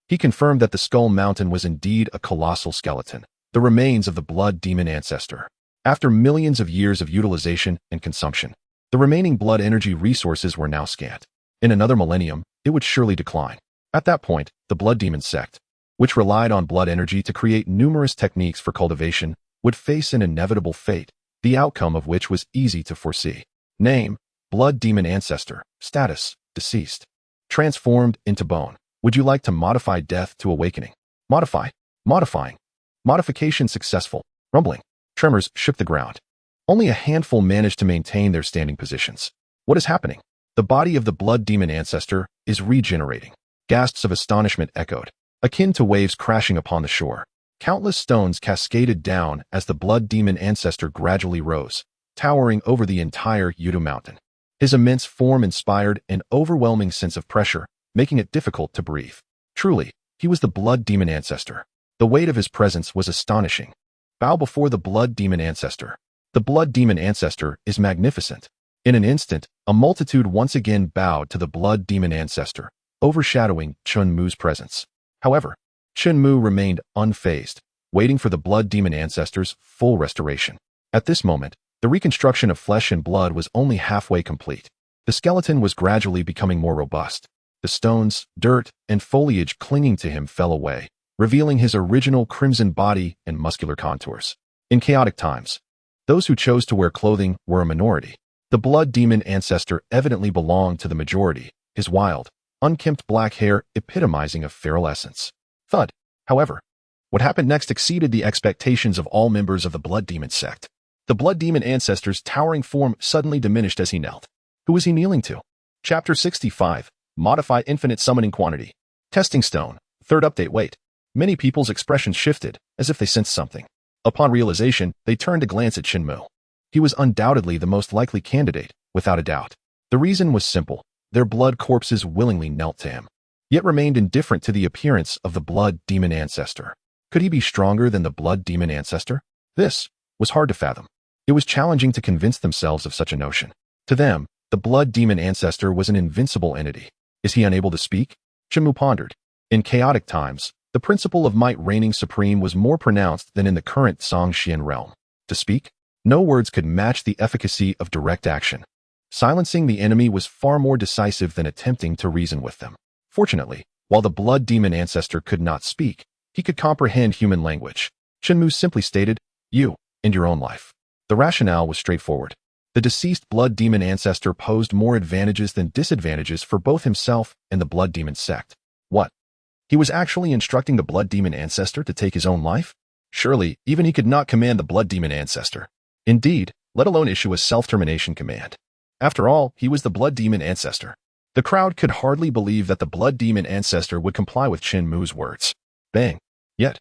he confirmed that the Skull Mountain was indeed a colossal skeleton, the remains of the blood demon ancestor. After millions of years of utilization and consumption, the remaining blood energy resources were now scant. In another millennium, it would surely decline. At that point, the blood demon sect, which relied on blood energy to create numerous techniques for cultivation, would face an inevitable fate, the outcome of which was easy to foresee. Name: blood demon ancestor. Status: deceased. Transformed into bone. Would you like to modify death to awakening? Modify. Modifying. Modification successful. Rumbling. Tremors shook the ground. Only a handful managed to maintain their standing positions. What is happening? The body of the blood demon ancestor is regenerating. Gasps of astonishment echoed, akin to waves crashing upon the shore. Countless stones cascaded down as the blood demon ancestor gradually rose, towering over the entire Yudu Mountain. His immense form inspired an overwhelming sense of pressure, making it difficult to breathe. Truly, he was the blood demon ancestor. The weight of his presence was astonishing. Bow before the blood demon ancestor. The blood demon ancestor is magnificent. In an instant, a multitude once again bowed to the blood demon ancestor, overshadowing Chen Mu's presence. However, Chen Mu remained unfazed, waiting for the blood demon ancestor's full restoration. At this moment, the reconstruction of flesh and blood was only halfway complete. The skeleton was gradually becoming more robust. The stones, dirt, and foliage clinging to him fell away, revealing his original crimson body and muscular contours. In chaotic times, those who chose to wear clothing were a minority. The blood demon ancestor evidently belonged to the majority, his wild, unkempt black hair epitomizing a feral essence. Thud. However, what happened next exceeded the expectations of all members of the blood demon sect. The blood demon ancestor's towering form suddenly diminished as he knelt. Who was he kneeling to? Chapter 65. Modify infinite summoning quantity. Testing stone. Third update. Wait. Many people's expressions shifted, as if they sensed something. Upon realization, they turned to glance at Chen Mu. He was undoubtedly the most likely candidate, without a doubt. The reason was simple. Their blood corpses willingly knelt to him, yet remained indifferent to the appearance of the blood demon ancestor. Could he be stronger than the blood demon ancestor? This was hard to fathom. It was challenging to convince themselves of such a notion. To them, the blood demon ancestor was an invincible entity. Is he unable to speak? Chen Mu pondered. In chaotic times, the principle of might reigning supreme was more pronounced than in the current Songxian realm. To speak? No words could match the efficacy of direct action. Silencing the enemy was far more decisive than attempting to reason with them. Fortunately, while the blood demon ancestor could not speak, he could comprehend human language. Chen Mu simply stated, "You, and your own life." The rationale was straightforward. The deceased blood demon ancestor posed more advantages than disadvantages for both himself and the blood demon sect. What? He was actually instructing the blood demon ancestor to take his own life? Surely, even he could not command the blood demon ancestor. Indeed, let alone issue a self-termination command. After all, he was the blood demon ancestor. The crowd could hardly believe that the blood demon ancestor would comply with Chen Mu's words. Bang. Yet,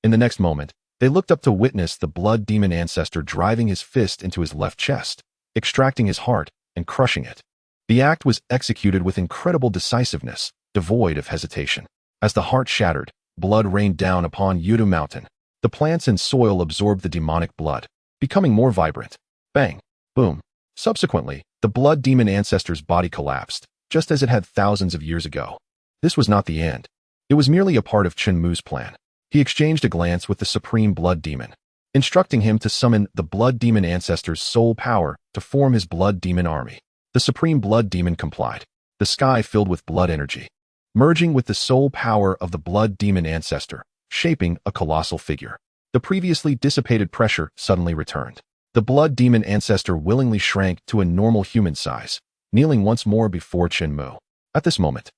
in the next moment, they looked up to witness the blood demon ancestor driving his fist into his left chest, extracting his heart, and crushing it. The act was executed with incredible decisiveness, devoid of hesitation. As the heart shattered, blood rained down upon Yudu Mountain. The plants and soil absorbed the demonic blood, becoming more vibrant. Bang. Boom. Subsequently, the blood demon ancestor's body collapsed, just as it had thousands of years ago. This was not the end. It was merely a part of Chen Mu's plan. He exchanged a glance with the supreme blood demon, instructing him to summon the blood demon ancestor's soul power to form his blood demon army. The supreme blood demon complied. The sky filled with blood energy, merging with the soul power of the blood demon ancestor, shaping a colossal figure. The previously dissipated pressure suddenly returned. The blood demon ancestor willingly shrank to a normal human size, kneeling once more before Chen Mu. At this moment,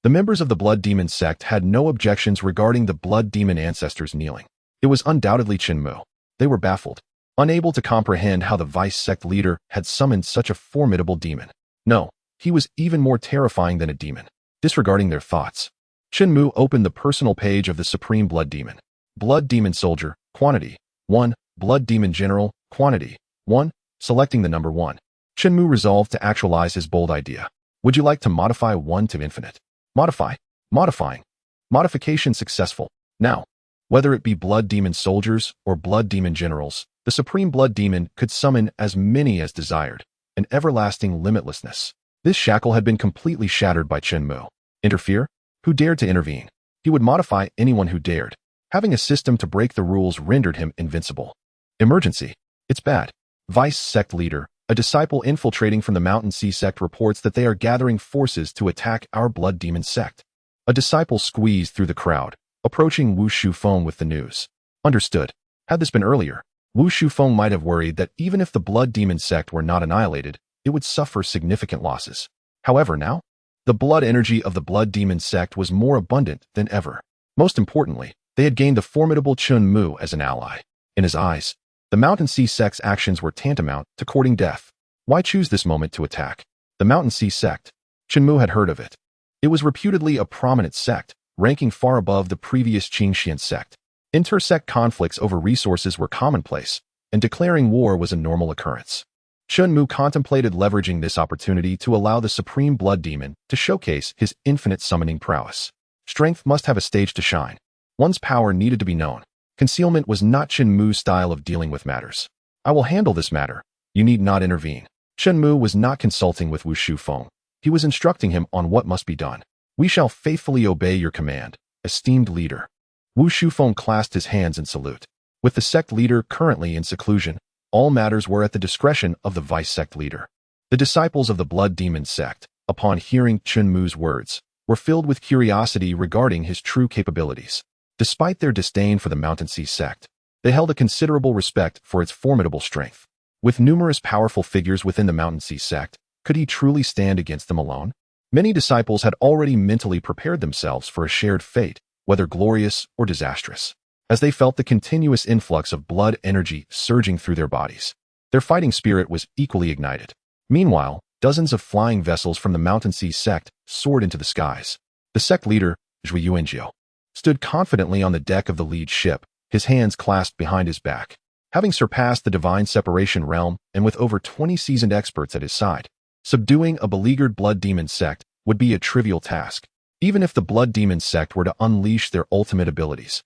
the members of the blood demon sect had no objections regarding the blood demon ancestor's kneeling. It was undoubtedly Chen Mu. They were baffled, unable to comprehend how the vice sect leader had summoned such a formidable demon. No, he was even more terrifying than a demon. Disregarding their thoughts, Chen Mu opened the personal page of the Supreme Blood Demon. Blood Demon Soldier, quantity 1. Blood Demon General, quantity 1. Selecting the number 1. Chen Mu resolved to actualize his bold idea. Would you like to modify 1 to infinite? Modify. Modifying. Modification successful. Now, whether it be Blood Demon Soldiers or Blood Demon Generals, the Supreme Blood Demon could summon as many as desired, an everlasting limitlessness. This shackle had been completely shattered by Chen Mu. Interfere? Who dared to intervene? He would modify anyone who dared. Having a system to break the rules rendered him invincible. Emergency. It's bad. Vice Sect Leader, a disciple infiltrating from the Mountain Sea Sect, reports that they are gathering forces to attack our Blood Demon Sect. A disciple squeezed through the crowd, approaching Wu Shufeng with the news. Understood. Had this been earlier, Wu Shufeng might have worried that even if the Blood Demon Sect were not annihilated, it would suffer significant losses. However, now, the blood energy of the Blood Demon Sect was more abundant than ever. Most importantly, they had gained the formidable Chen Mu as an ally. In his eyes, the Mountain Sea Sect's actions were tantamount to courting death. Why choose this moment to attack? The Mountain Sea Sect. Chen Mu had heard of it. It was reputedly a prominent sect, ranking far above the previous Qingxian sect. Inter-sect conflicts over resources were commonplace, and declaring war was a normal occurrence. Chen Mu contemplated leveraging this opportunity to allow the Supreme Blood Demon to showcase his infinite summoning prowess. Strength must have a stage to shine. One's power needed to be known. Concealment was not Chen Mu's style of dealing with matters. I will handle this matter. You need not intervene. Chen Mu was not consulting with Wu Shufeng. He was instructing him on what must be done. We shall faithfully obey your command, esteemed leader. Wu Shufeng clasped his hands in salute. With the sect leader currently in seclusion, all matters were at the discretion of the vice sect leader. The disciples of the Blood Demon sect, upon hearing Chen Mu's words, were filled with curiosity regarding his true capabilities. Despite their disdain for the Mountain Sea sect, they held a considerable respect for its formidable strength. With numerous powerful figures within the Mountain Sea sect, could he truly stand against them alone? Many disciples had already mentally prepared themselves for a shared fate, whether glorious or disastrous, as they felt the continuous influx of blood energy surging through their bodies. Their fighting spirit was equally ignited. Meanwhile, dozens of flying vessels from the Mountain Sea sect soared into the skies. The sect leader, Zhui Yuanjiu, stood confidently on the deck of the lead ship, his hands clasped behind his back. Having surpassed the divine separation realm and with over 20 seasoned experts at his side, subduing a beleaguered Blood Demon sect would be a trivial task, even if the Blood Demon sect were to unleash their ultimate abilities.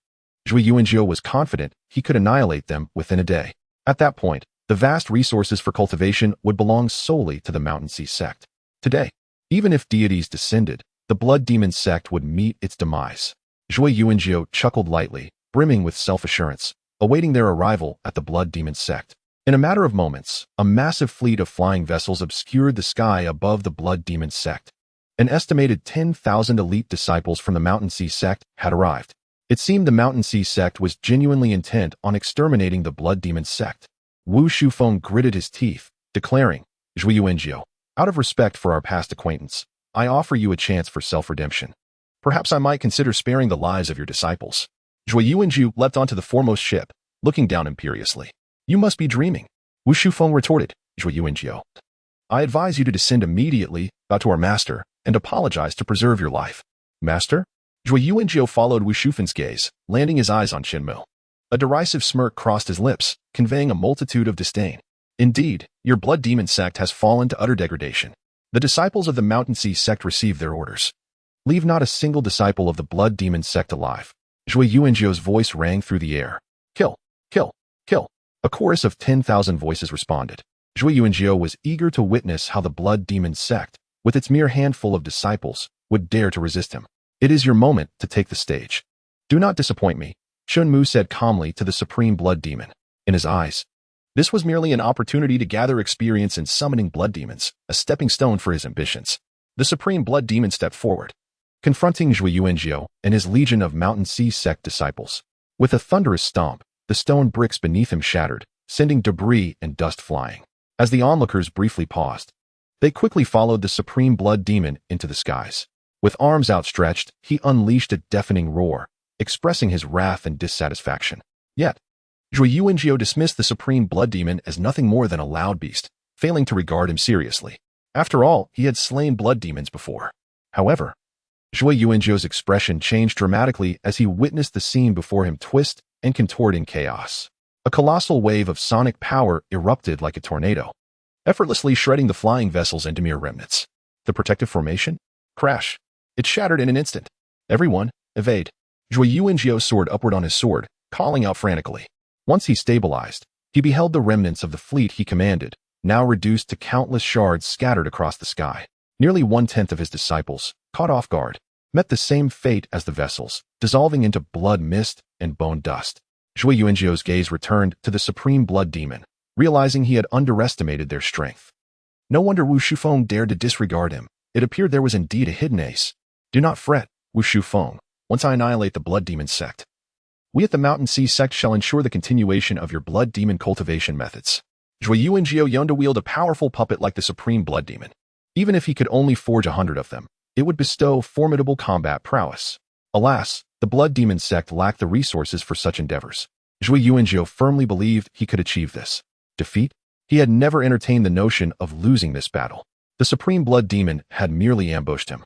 Zhui Yuanjiu was confident he could annihilate them within a day. At that point, the vast resources for cultivation would belong solely to the Mountain Sea sect. Today, even if deities descended, the Blood Demon sect would meet its demise. Zhui Yuanjiu chuckled lightly, brimming with self-assurance, awaiting their arrival at the Blood Demon sect. In a matter of moments, a massive fleet of flying vessels obscured the sky above the Blood Demon sect. An estimated 10,000 elite disciples from the Mountain Sea sect had arrived. It seemed the Mountain Sea sect was genuinely intent on exterminating the Blood Demon sect. Wu Shufeng gritted his teeth, declaring, Zhui Yuanjiu, out of respect for our past acquaintance, I offer you a chance for self-redemption. Perhaps I might consider sparing the lives of your disciples. Zhui Yuanjiu leapt onto the foremost ship, looking down imperiously. You must be dreaming. Wu Shufeng retorted, Zhui Yuanjiu. I advise you to descend immediately, bow to our master, and apologize to preserve your life. Master? Zhui Yuanjiu followed Wu Shufeng's gaze, landing his eyes on Chen Mu. A derisive smirk crossed his lips, conveying a multitude of disdain. Indeed, your Blood Demon sect has fallen to utter degradation. The disciples of the Mountain Sea sect received their orders. Leave not a single disciple of the Blood Demon sect alive. Zhui Yuanjiu's voice rang through the air. Kill, kill, kill. A chorus of 10,000 voices responded. Zhui Yuanjiu was eager to witness how the Blood Demon sect, with its mere handful of disciples, would dare to resist him. It is your moment to take the stage. Do not disappoint me, Chen Mu said calmly to the Supreme Blood Demon. In his eyes, this was merely an opportunity to gather experience in summoning blood demons, a stepping stone for his ambitions. The Supreme Blood Demon stepped forward, confronting Zhui Yuanjiu and his legion of Mountain Sea sect disciples. With a thunderous stomp, the stone bricks beneath him shattered, sending debris and dust flying. As the onlookers briefly paused, they quickly followed the Supreme Blood Demon into the skies. With arms outstretched, he unleashed a deafening roar, expressing his wrath and dissatisfaction. Yet, Zhui Yuanjiu dismissed the supreme blood demon as nothing more than a loud beast, failing to regard him seriously. After all, he had slain blood demons before. However, Zhui Yuanjiu's expression changed dramatically as he witnessed the scene before him twist and contort in chaos. A colossal wave of sonic power erupted like a tornado, effortlessly shredding the flying vessels into mere remnants. The protective formation? Crash. It shattered in an instant. Everyone, evade. Zhui Yuanjiu soared upward on his sword, calling out frantically. Once he stabilized, he beheld the remnants of the fleet he commanded, now reduced to countless shards scattered across the sky. Nearly 1/10 of his disciples, caught off guard, met the same fate as the vessels, dissolving into blood mist and bone dust. Zhui Yuanjiu's gaze returned to the supreme blood demon, realizing he had underestimated their strength. No wonder Wu Shufeng dared to disregard him. It appeared there was indeed a hidden ace. Do not fret, Wu Shufeng. Once I annihilate the blood demon sect, we at the Mountain Sea sect shall ensure the continuation of your blood demon cultivation methods. Zhui Yuanjiu yearned to wield a powerful puppet like the supreme blood demon. Even if he could only forge 100 of them, it would bestow formidable combat prowess. Alas, the blood demon sect lacked the resources for such endeavors. Zhui Yuanjiu firmly believed he could achieve this. Defeat? He had never entertained the notion of losing this battle. The supreme blood demon had merely ambushed him,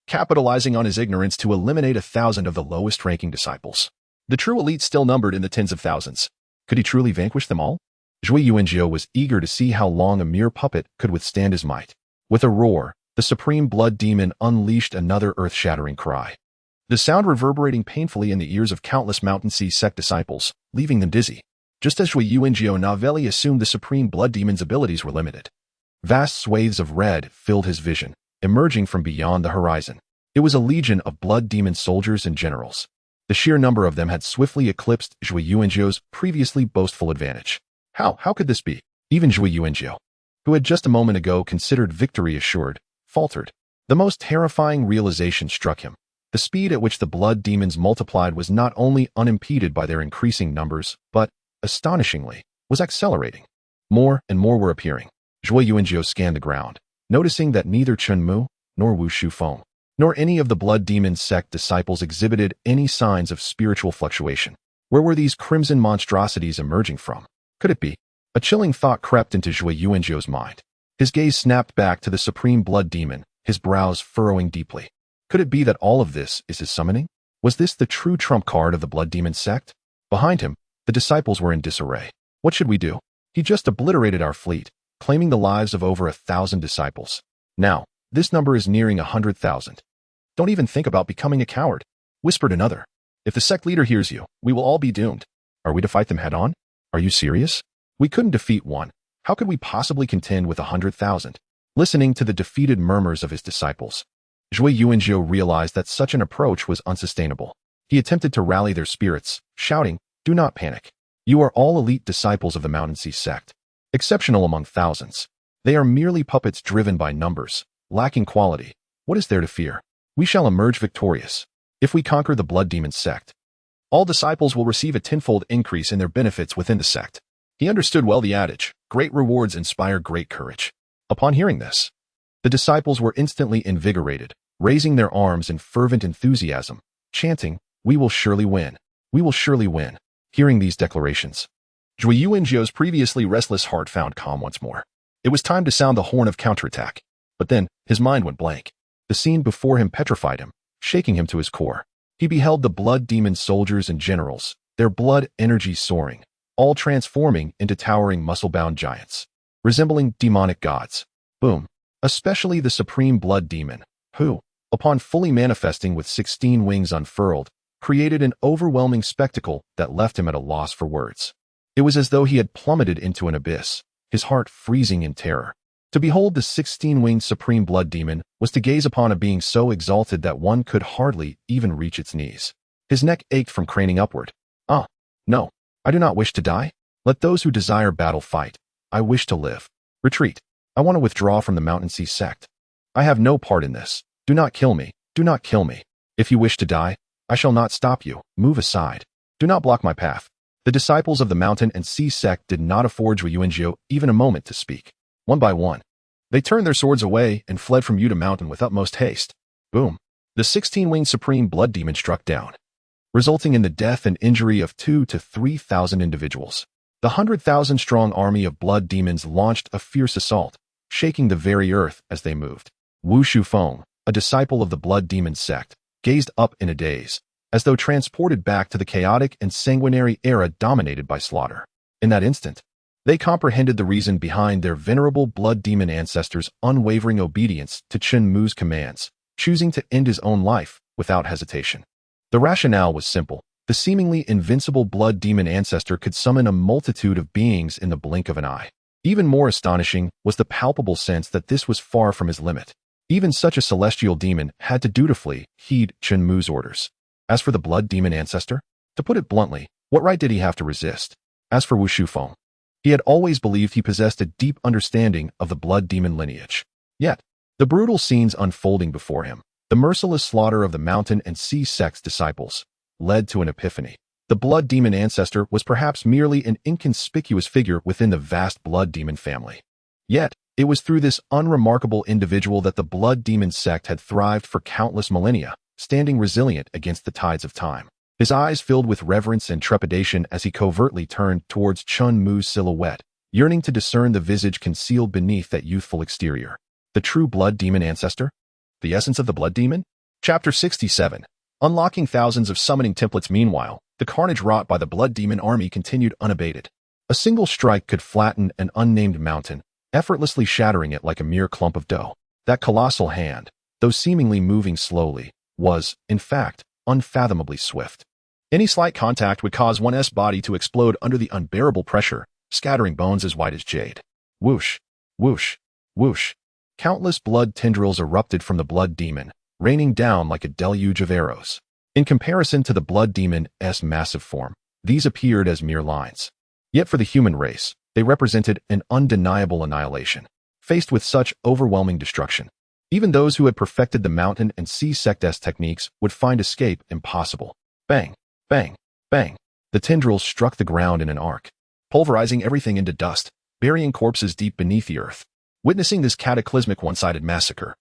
capitalizing on his ignorance to eliminate 1,000 of the lowest-ranking disciples. The true elite still numbered in the tens of thousands. Could he truly vanquish them all? Zhui Yuanjiu was eager to see how long a mere puppet could withstand his might. With a roar, the supreme blood demon unleashed another earth-shattering cry, the sound reverberating painfully in the ears of countless Mountain Sea sect disciples, leaving them dizzy. Just as Zhui Yuanjiu novelly assumed the supreme blood demon's abilities were limited, vast swathes of red filled his vision, emerging from beyond the horizon. It was a legion of blood demon soldiers and generals. The sheer number of them had swiftly eclipsed Zhui Yuanjiu's previously boastful advantage. How could this be? Even Zhui Yuanjiu, who had just a moment ago considered victory assured, faltered. The most terrifying realization struck him. The speed at which the blood demons multiplied was not only unimpeded by their increasing numbers, but, astonishingly, was accelerating. More and more were appearing. Zhui Yuanjiu scanned the ground, noticing that neither Chen Mu, nor Wu Shufeng, nor any of the blood demon sect disciples exhibited any signs of spiritual fluctuation. Where were these crimson monstrosities emerging from? Could it be? A chilling thought crept into Zhui Yuanjiu's mind. His gaze snapped back to the supreme blood demon, his brows furrowing deeply. Could it be that all of this is his summoning? Was this the true trump card of the blood demon sect? Behind him, the disciples were in disarray. What should we do? He just obliterated our fleet, claiming the lives of over 1,000 disciples. Now, this number is nearing 100,000. Don't even think about becoming a coward, whispered another. If the sect leader hears you, we will all be doomed. Are we to fight them head on? Are you serious? We couldn't defeat one. How could we possibly contend with 100,000? Listening to the defeated murmurs of his disciples, Zhui Yuanjiu realized that such an approach was unsustainable. He attempted to rally their spirits, shouting, "Do not panic. You are all elite disciples of the Mountain Sea sect, exceptional among thousands. They are merely puppets driven by numbers, lacking quality. What is there to fear? We shall emerge victorious. If we conquer the blood demon sect, all disciples will receive a tenfold increase in their benefits within the sect." He understood well the adage, great rewards inspire great courage. Upon hearing this, the disciples were instantly invigorated, raising their arms in fervent enthusiasm, chanting, "We will surely win. We will surely win." Hearing these declarations, Zhui Yuanjiu's previously restless heart found calm once more. It was time to sound the horn of counterattack. But then, his mind went blank. The scene before him petrified him, shaking him to his core. He beheld the blood demon soldiers and generals, their blood energy soaring, all transforming into towering muscle-bound giants, resembling demonic gods. Boom. Especially the supreme blood demon, who, upon fully manifesting with 16 wings unfurled, created an overwhelming spectacle that left him at a loss for words. It was as though he had plummeted into an abyss, his heart freezing in terror. To behold the 16-winged supreme blood demon was to gaze upon a being so exalted that one could hardly even reach its knees. His neck ached from craning upward. "Ah, no. I do not wish to die. Let those who desire battle fight. I wish to live. Retreat. I want to withdraw from the Mountain Sea sect. I have no part in this. Do not kill me. Do not kill me. If you wish to die, I shall not stop you. Move aside. Do not block my path." The disciples of the Mountain and Sea sect did not afford Zhui Yuanjiu even a moment to speak. One by one, they turned their swords away and fled from Yuta Mountain with utmost haste. Boom. The 16-winged supreme blood demon struck down. resulting in the death and injury of 2,000 to 3,000 individuals. The 100,000-strong army of blood demons launched a fierce assault, shaking the very earth as they moved. Wu Shufeng, a disciple of the blood demon sect, gazed up in a daze, as though transported back to the chaotic and sanguinary era dominated by slaughter. In that instant, they comprehended the reason behind their venerable blood demon ancestors' unwavering obedience to Chen Mu's commands, choosing to end his own life without hesitation. The rationale was simple. The seemingly invincible blood demon ancestor could summon a multitude of beings in the blink of an eye. Even more astonishing was the palpable sense that this was far from his limit. Even such a celestial demon had to dutifully heed Chen Mu's orders. As for the blood demon ancestor, to put it bluntly, what right did he have to resist? As for Wu Shufeng, he had always believed he possessed a deep understanding of the blood demon lineage. Yet, the brutal scenes unfolding before him, the merciless slaughter of the mountain and sea sect's disciples, led to an epiphany. The blood demon ancestor was perhaps merely an inconspicuous figure within the vast blood demon family. Yet, it was through this unremarkable individual that the blood demon sect had thrived for countless millennia, standing resilient against the tides of time. His eyes filled with reverence and trepidation as he covertly turned towards Chen Mu's silhouette, yearning to discern the visage concealed beneath that youthful exterior. The true blood demon ancestor? The essence of the blood demon? Chapter 67. Unlocking thousands of summoning templates. Meanwhile, the carnage wrought by the blood demon army continued unabated. A single strike could flatten an unnamed mountain, effortlessly shattering it like a mere clump of dough. That colossal hand, though seemingly moving slowly, was, in fact, unfathomably swift. Any slight contact would cause one's body to explode under the unbearable pressure, scattering bones as white as jade. Whoosh, whoosh, whoosh. Countless blood tendrils erupted from the blood demon, raining down like a deluge of arrows. In comparison to the blood demon's massive form, these appeared as mere lines. Yet for the human race, they represented an undeniable annihilation. Faced with such overwhelming destruction, even those who had perfected the mountain and sea sect's techniques would find escape impossible. Bang, bang, bang. The tendrils struck the ground in an arc, pulverizing everything into dust, burying corpses deep beneath the earth. Witnessing this cataclysmic one-sided massacre,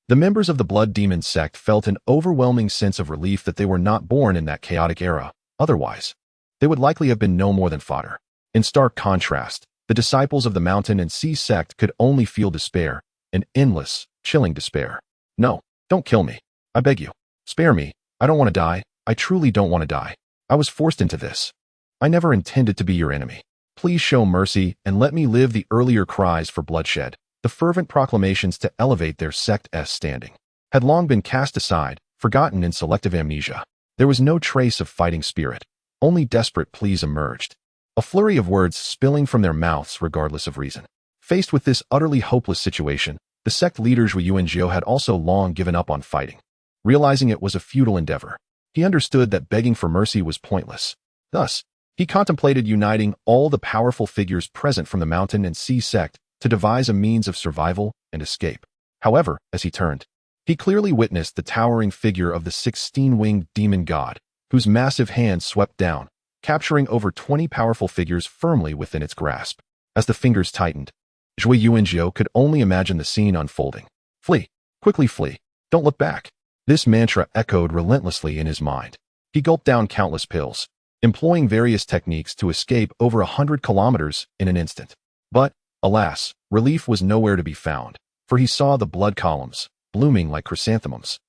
the members of the blood demon sect felt an overwhelming sense of relief that they were not born in that chaotic era. Otherwise, they would likely have been no more than fodder. In stark contrast, the disciples of the mountain and sea sect could only feel despair, an endless, chilling despair. No, don't kill me. I beg you. Spare me. I don't want to die. I truly don't want to die. I was forced into this. I never intended to be your enemy. Please show mercy and let me live. The earlier cries for bloodshed, the fervent proclamations to elevate their sect's standing, had long been cast aside, forgotten in selective amnesia. There was no trace of fighting spirit. Only desperate pleas emerged, a flurry of words spilling from their mouths regardless of reason. Faced with this utterly hopeless situation, the sect leader Zhui Yuanjiu had also long given up on fighting. Realizing it was a futile endeavor, he understood that begging for mercy was pointless. Thus, he contemplated uniting all the powerful figures present from the mountain and sea sect to devise a means of survival and escape. However, as he turned, he clearly witnessed the towering figure of the 16-winged demon god, whose massive hands swept down, capturing over 20 powerful figures firmly within its grasp. As the fingers tightened, Zhui Yuanjiu could only imagine the scene unfolding. Flee, quickly flee, don't look back. This mantra echoed relentlessly in his mind. He gulped down countless pills, employing various techniques to escape over 100 kilometers in an instant. But, alas, relief was nowhere to be found, for he saw the blood columns, blooming like chrysanthemums,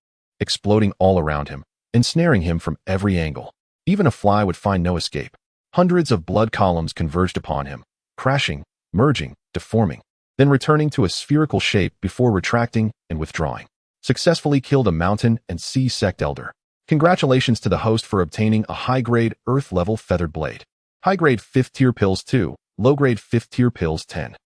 exploding all around him, ensnaring him from every angle. Even a fly would find no escape. Hundreds of blood columns converged upon him, crashing, merging, deforming, then returning to a spherical shape before retracting and withdrawing. Successfully killed a mountain and sea sect elder. Congratulations to the host for obtaining a high-grade, earth-level feathered blade. High-grade 5th tier pills 2, low-grade 5th tier pills 10.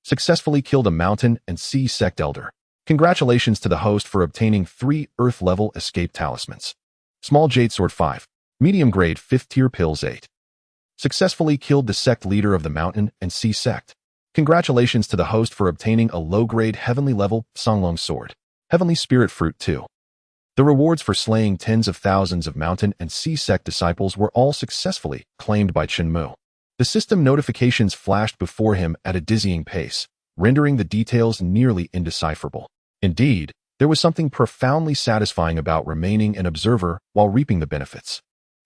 Successfully killed a mountain and sea sect elder. Congratulations to the host for obtaining 3 earth-level escape talismans. Small jade sword 5, medium-grade 5th tier pills 8. Successfully killed the sect leader of the mountain and sea sect. Congratulations to the host for obtaining a low-grade heavenly-level songlong sword. Heavenly spirit fruit 2. The rewards for slaying tens of thousands of mountain and sea sect disciples were all successfully claimed by Chen Mu. The system notifications flashed before him at a dizzying pace, rendering the details nearly indecipherable. Indeed, there was something profoundly satisfying about remaining an observer while reaping the benefits.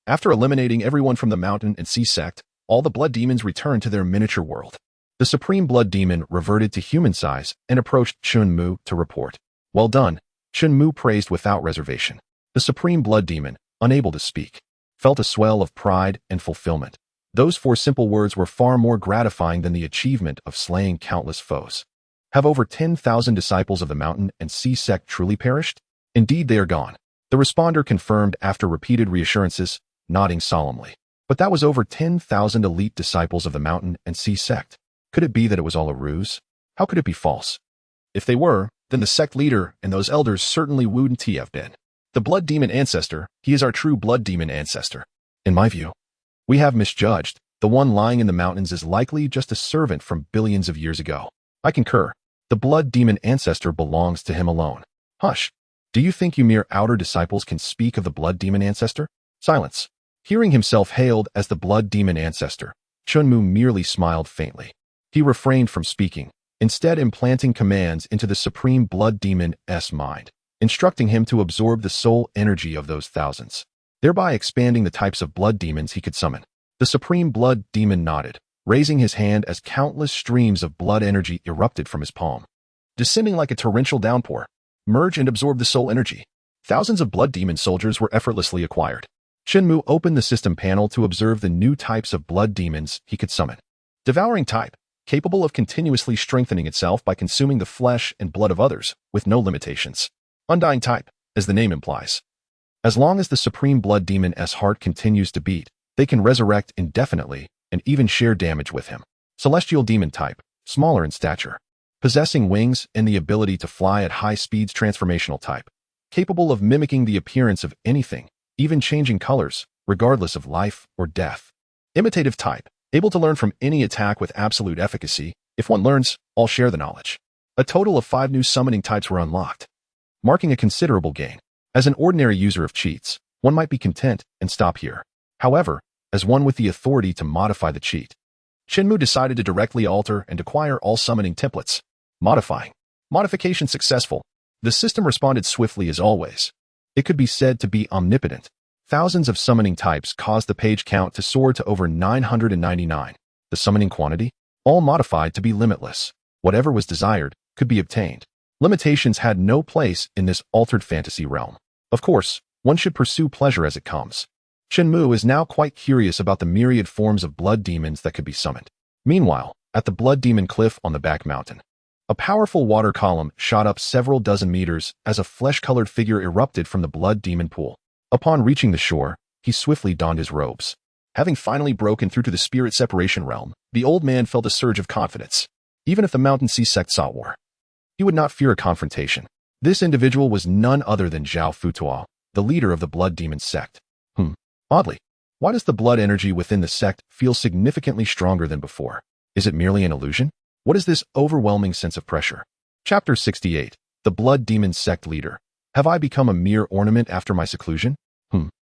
After eliminating everyone from the mountain and sea sect, all the blood demons returned to their miniature world. The supreme blood demon reverted to human size and approached Chen Mu to report. Well done, Chen Mu praised without reservation. The supreme blood demon, unable to speak, felt a swell of pride and fulfillment. Those 4 simple words were far more gratifying than the achievement of slaying countless foes. Have over 10,000 disciples of the mountain and sea sect truly perished? Indeed, they are gone. The responder confirmed after repeated reassurances, nodding solemnly. But that was over 10,000 elite disciples of the mountain and sea sect. Could it be that it was all a ruse? How could it be false? If they were, then the sect leader and those elders certainly wouldn't have been. The blood demon ancestor, he is our true blood demon ancestor. In my view, we have misjudged. The one lying in the mountains is likely just a servant from billions of years ago. I concur. The blood demon ancestor belongs to him alone. Hush. Do you think you mere outer disciples can speak of the blood demon ancestor? Silence. Hearing himself hailed as the blood demon ancestor, Chen Mu merely smiled faintly. He refrained from speaking, instead implanting commands into the supreme blood demon's mind, instructing him to absorb the soul energy of those thousands, thereby expanding the types of blood demons he could summon. The supreme blood demon nodded, raising his hand as countless streams of blood energy erupted from his palm. Descending like a torrential downpour, merge and absorb the soul energy. Thousands of blood demon soldiers were effortlessly acquired. Chen Mu opened the system panel to observe the new types of blood demons he could summon. Devouring type, capable of continuously strengthening itself by consuming the flesh and blood of others, with no limitations. Undying type, as the name implies. As long as the supreme blood demon's heart continues to beat, they can resurrect indefinitely and even share damage with him. Celestial demon type, smaller in stature. Possessing wings and the ability to fly at high speeds. Transformational type, capable of mimicking the appearance of anything, even changing colors, regardless of life or death. Imitative type, able to learn from any attack with absolute efficacy. If one learns, all share the knowledge. A total of 5 new summoning types were unlocked, marking a considerable gain. As an ordinary user of cheats, one might be content and stop here. However, as one with the authority to modify the cheat, Chen Mu decided to directly alter and acquire all summoning templates. Modifying. Modification successful. The system responded swiftly as always. It could be said to be omnipotent. Thousands of summoning types caused the page count to soar to over 999. The summoning quantity, all modified to be limitless. Whatever was desired could be obtained. Limitations had no place in this altered fantasy realm. Of course, one should pursue pleasure as it comes. Chen Mu is now quite curious about the myriad forms of blood demons that could be summoned. Meanwhile, at the blood demon cliff on the back mountain, a powerful water column shot up several dozen meters as a flesh-colored figure erupted from the blood demon pool. Upon reaching the shore, he swiftly donned his robes. Having finally broken through to the spirit separation realm, the old man felt a surge of confidence. Even if the mountain sea sect sought war, he would not fear a confrontation. This individual was none other than Zhao Futuo, the leader of the blood demon sect. Oddly, why does the blood energy within the sect feel significantly stronger than before? Is it merely an illusion? What is this overwhelming sense of pressure? Chapter 68. The Blood Demon Sect Leader. Have I become a mere ornament after my seclusion?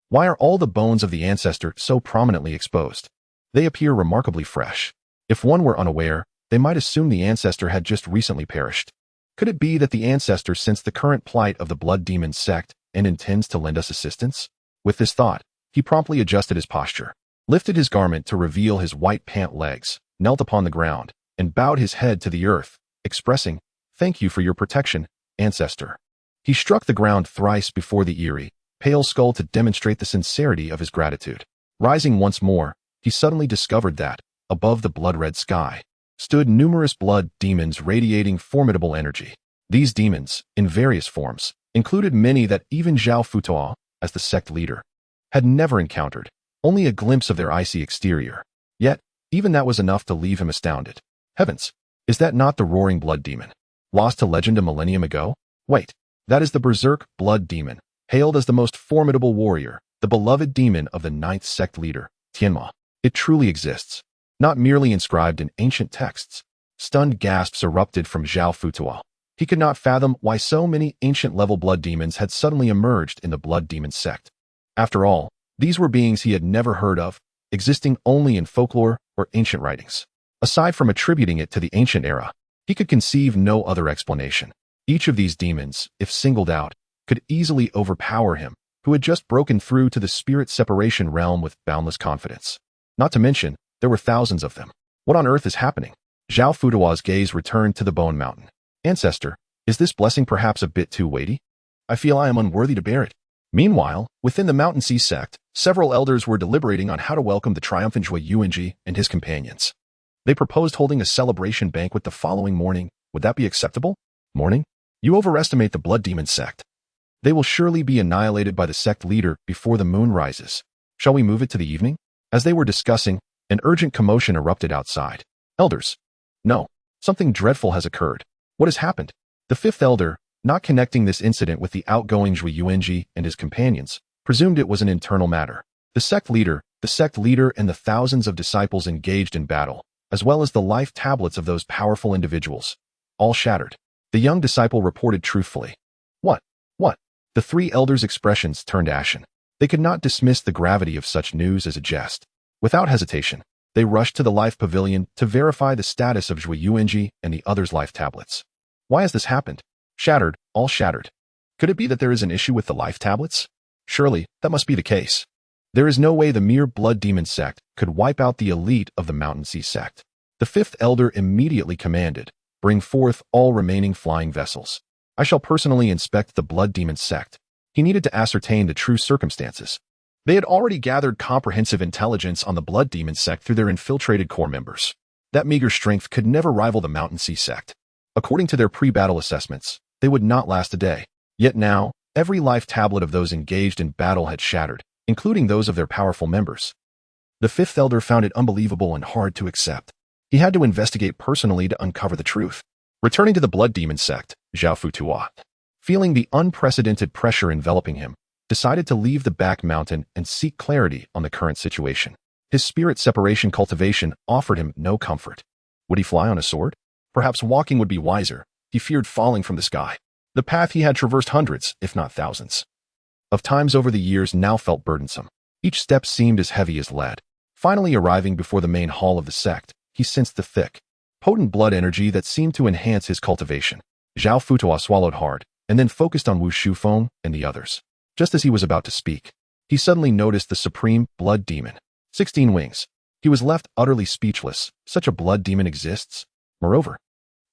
Why are all the bones of the ancestor so prominently exposed? They appear remarkably fresh. If one were unaware, they might assume the ancestor had just recently perished. Could it be that the ancestor sensed the current plight of the blood demon sect and intends to lend us assistance? With this thought, he promptly adjusted his posture, lifted his garment to reveal his white pant legs, knelt upon the ground, and bowed his head to the earth, expressing, "Thank you for your protection, ancestor." He struck the ground thrice before the eerie, pale skull to demonstrate the sincerity of his gratitude. Rising once more, he suddenly discovered that, above the blood-red sky, stood numerous blood demons radiating formidable energy. These demons, in various forms, included many that even Zhao Futuo, as the sect leader, had never encountered, only a glimpse of their icy exterior. Yet, even that was enough to leave him astounded. Heavens, is that not the roaring blood demon, lost to legend a millennium ago? Wait, that is the berserk blood demon, hailed as the most formidable warrior, the beloved demon of the 9th sect leader, Tianma. It truly exists, not merely inscribed in ancient texts. Stunned gasps erupted from Zhao Futuo. He could not fathom why so many ancient-level blood demons had suddenly emerged in the blood demon sect. After all, these were beings he had never heard of, existing only in folklore or ancient writings. Aside from attributing it to the ancient era, he could conceive no other explanation. Each of these demons, if singled out, could easily overpower him, who had just broken through to the spirit separation realm with boundless confidence. Not to mention, there were thousands of them. What on earth is happening? Zhao Futua's gaze returned to the Bone Mountain. Ancestor, is this blessing perhaps a bit too weighty? I feel I am unworthy to bear it. Meanwhile, within the Mountain Sea sect, several elders were deliberating on how to welcome the triumphant Zhui Yuanji and his companions. They proposed holding a celebration banquet the following morning. Would that be acceptable? Morning? You overestimate the Blood Demon sect. They will surely be annihilated by the sect leader before the moon rises. Shall we move it to the evening? As they were discussing, an urgent commotion erupted outside. Elders. No. Something dreadful has occurred. What has happened? The fifth elder, not connecting this incident with the outgoing Zhui Yuanji and his companions, presumed it was an internal matter. The sect leader and the thousands of disciples engaged in battle, as well as the life tablets of those powerful individuals, all shattered. The young disciple reported truthfully. What? The three elders' expressions turned ashen. They could not dismiss the gravity of such news as a jest. Without hesitation, they rushed to the life pavilion to verify the status of Zhui Yuanji and the others' life tablets. Why has this happened? Shattered, all shattered. Could it be that there is an issue with the life tablets? Surely, that must be the case. There is no way the mere Blood Demon sect could wipe out the elite of the Mountain Sea sect. The fifth elder immediately commanded, bring forth all remaining flying vessels. I shall personally inspect the Blood Demon sect. He needed to ascertain the true circumstances. They had already gathered comprehensive intelligence on the Blood Demon sect through their infiltrated core members. That meager strength could never rival the Mountain Sea sect. According to their pre-battle assessments, they would not last a day. Yet now, every life tablet of those engaged in battle had shattered, including those of their powerful members. The fifth elder found it unbelievable and hard to accept. He had to investigate personally to uncover the truth. Returning to the Blood Demon sect, Zhao Futua, feeling the unprecedented pressure enveloping him, decided to leave the back mountain and seek clarity on the current situation. His spirit separation cultivation offered him no comfort. Would he fly on a sword? Perhaps walking would be wiser. He feared falling from the sky. The path he had traversed hundreds, if not thousands, of times over the years now felt burdensome. Each step seemed as heavy as lead. Finally arriving before the main hall of the sect, he sensed the thick, potent blood energy that seemed to enhance his cultivation. Zhao Futua swallowed hard, and then focused on Wu Shufeng and the others. Just as he was about to speak, he suddenly noticed the supreme blood demon. 16 wings. He was left utterly speechless. Such a blood demon exists? Moreover,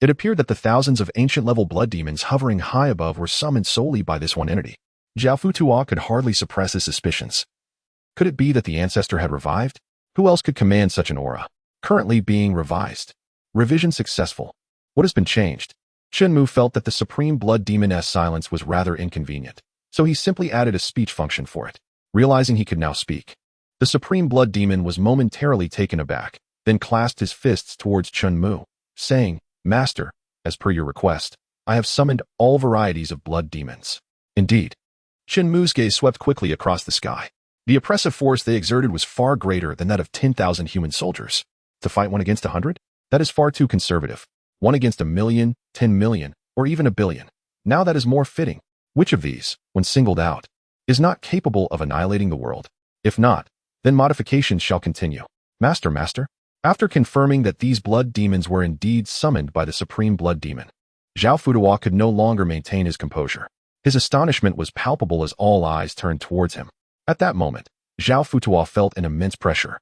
it appeared that the thousands of ancient-level blood demons hovering high above were summoned solely by this one entity. Zhao Futua could hardly suppress his suspicions. Could it be that the ancestor had revived? Who else could command such an aura? Currently being revised. Revision successful. What has been changed? Chen Mu felt that the supreme blood demon's silence was rather inconvenient, so he simply added a speech function for it, realizing he could now speak. The supreme blood demon was momentarily taken aback, then clasped his fists towards Chen Mu, saying, Master, as per your request, I have summoned all varieties of blood demons. Indeed. Chen Mu's gaze swept quickly across the sky. The oppressive force they exerted was far greater than that of 10,000 human soldiers. To fight 1 against 100? That is far too conservative. 1 against 1 million, 10 million, or even 1 billion. Now that is more fitting. Which of these, when singled out, is not capable of annihilating the world? If not, then modifications shall continue. Master. After confirming that these blood demons were indeed summoned by the supreme blood demon, Zhao Futua could no longer maintain his composure. His astonishment was palpable as all eyes turned towards him. At that moment, Zhao Futua felt an immense pressure.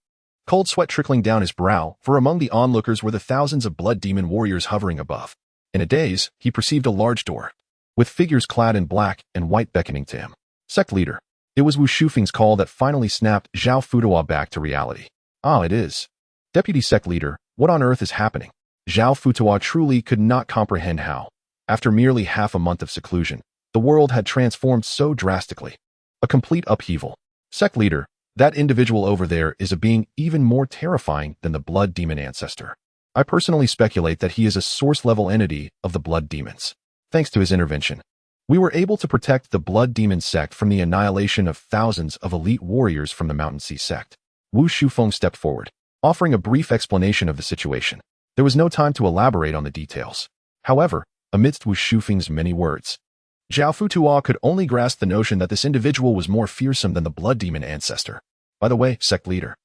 Cold sweat trickling down his brow, for among the onlookers were the thousands of blood demon warriors hovering above. In a daze, he perceived a large door, with figures clad in black and white beckoning to him. Sect leader. It was Wu Shufeng's call that finally snapped Zhao Futua back to reality. Ah, it is. Deputy sect leader, what on earth is happening? Zhao Futua truly could not comprehend how, after merely half a month of seclusion, the world had transformed so drastically. A complete upheaval. Sect leader, that individual over there is a being even more terrifying than the blood demon ancestor. I personally speculate that he is a source-level entity of the blood demons. Thanks to his intervention, we were able to protect the blood demon sect from the annihilation of thousands of elite warriors from the Mountain Sea sect. Wu Shufeng stepped forward, offering a brief explanation of the situation. There was no time to elaborate on the details. However, amidst Wu Shufeng's many words, Zhao Futua could only grasp the notion that this individual was more fearsome than the blood demon ancestor. By the way, sect leader,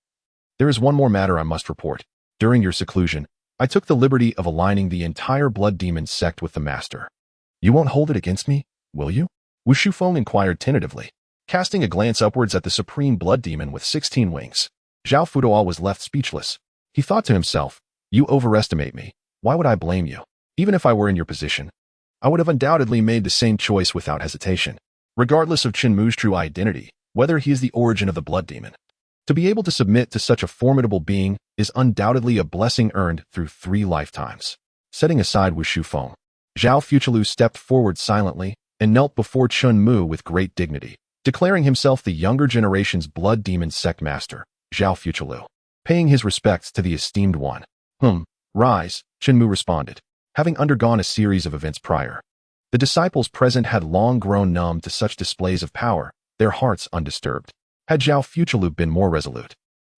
there is one more matter I must report. During your seclusion, I took the liberty of aligning the entire blood demon sect with the master. You won't hold it against me, will you? Wu Shufeng inquired tentatively. Casting a glance upwards at the supreme blood demon with 16 wings, Zhao Futuo was left speechless. He thought to himself, "You overestimate me. Why would I blame you? Even if I were in your position, I would have undoubtedly made the same choice without hesitation, regardless of Chen Mu's true identity, whether he is the origin of the blood demon. To be able to submit to such a formidable being is undoubtedly a blessing earned through 3 lifetimes." Setting aside Wu Shufeng, Zhao Futuo stepped forward silently and knelt before Chen Mu with great dignity, declaring himself the younger generation's blood demon sect master, Zhao Futuo, paying his respects to the esteemed one. Rise, Chen Mu responded, having undergone a series of events prior. The disciples present had long grown numb to such displays of power, their hearts undisturbed. Had Zhao Futuo been more resolute,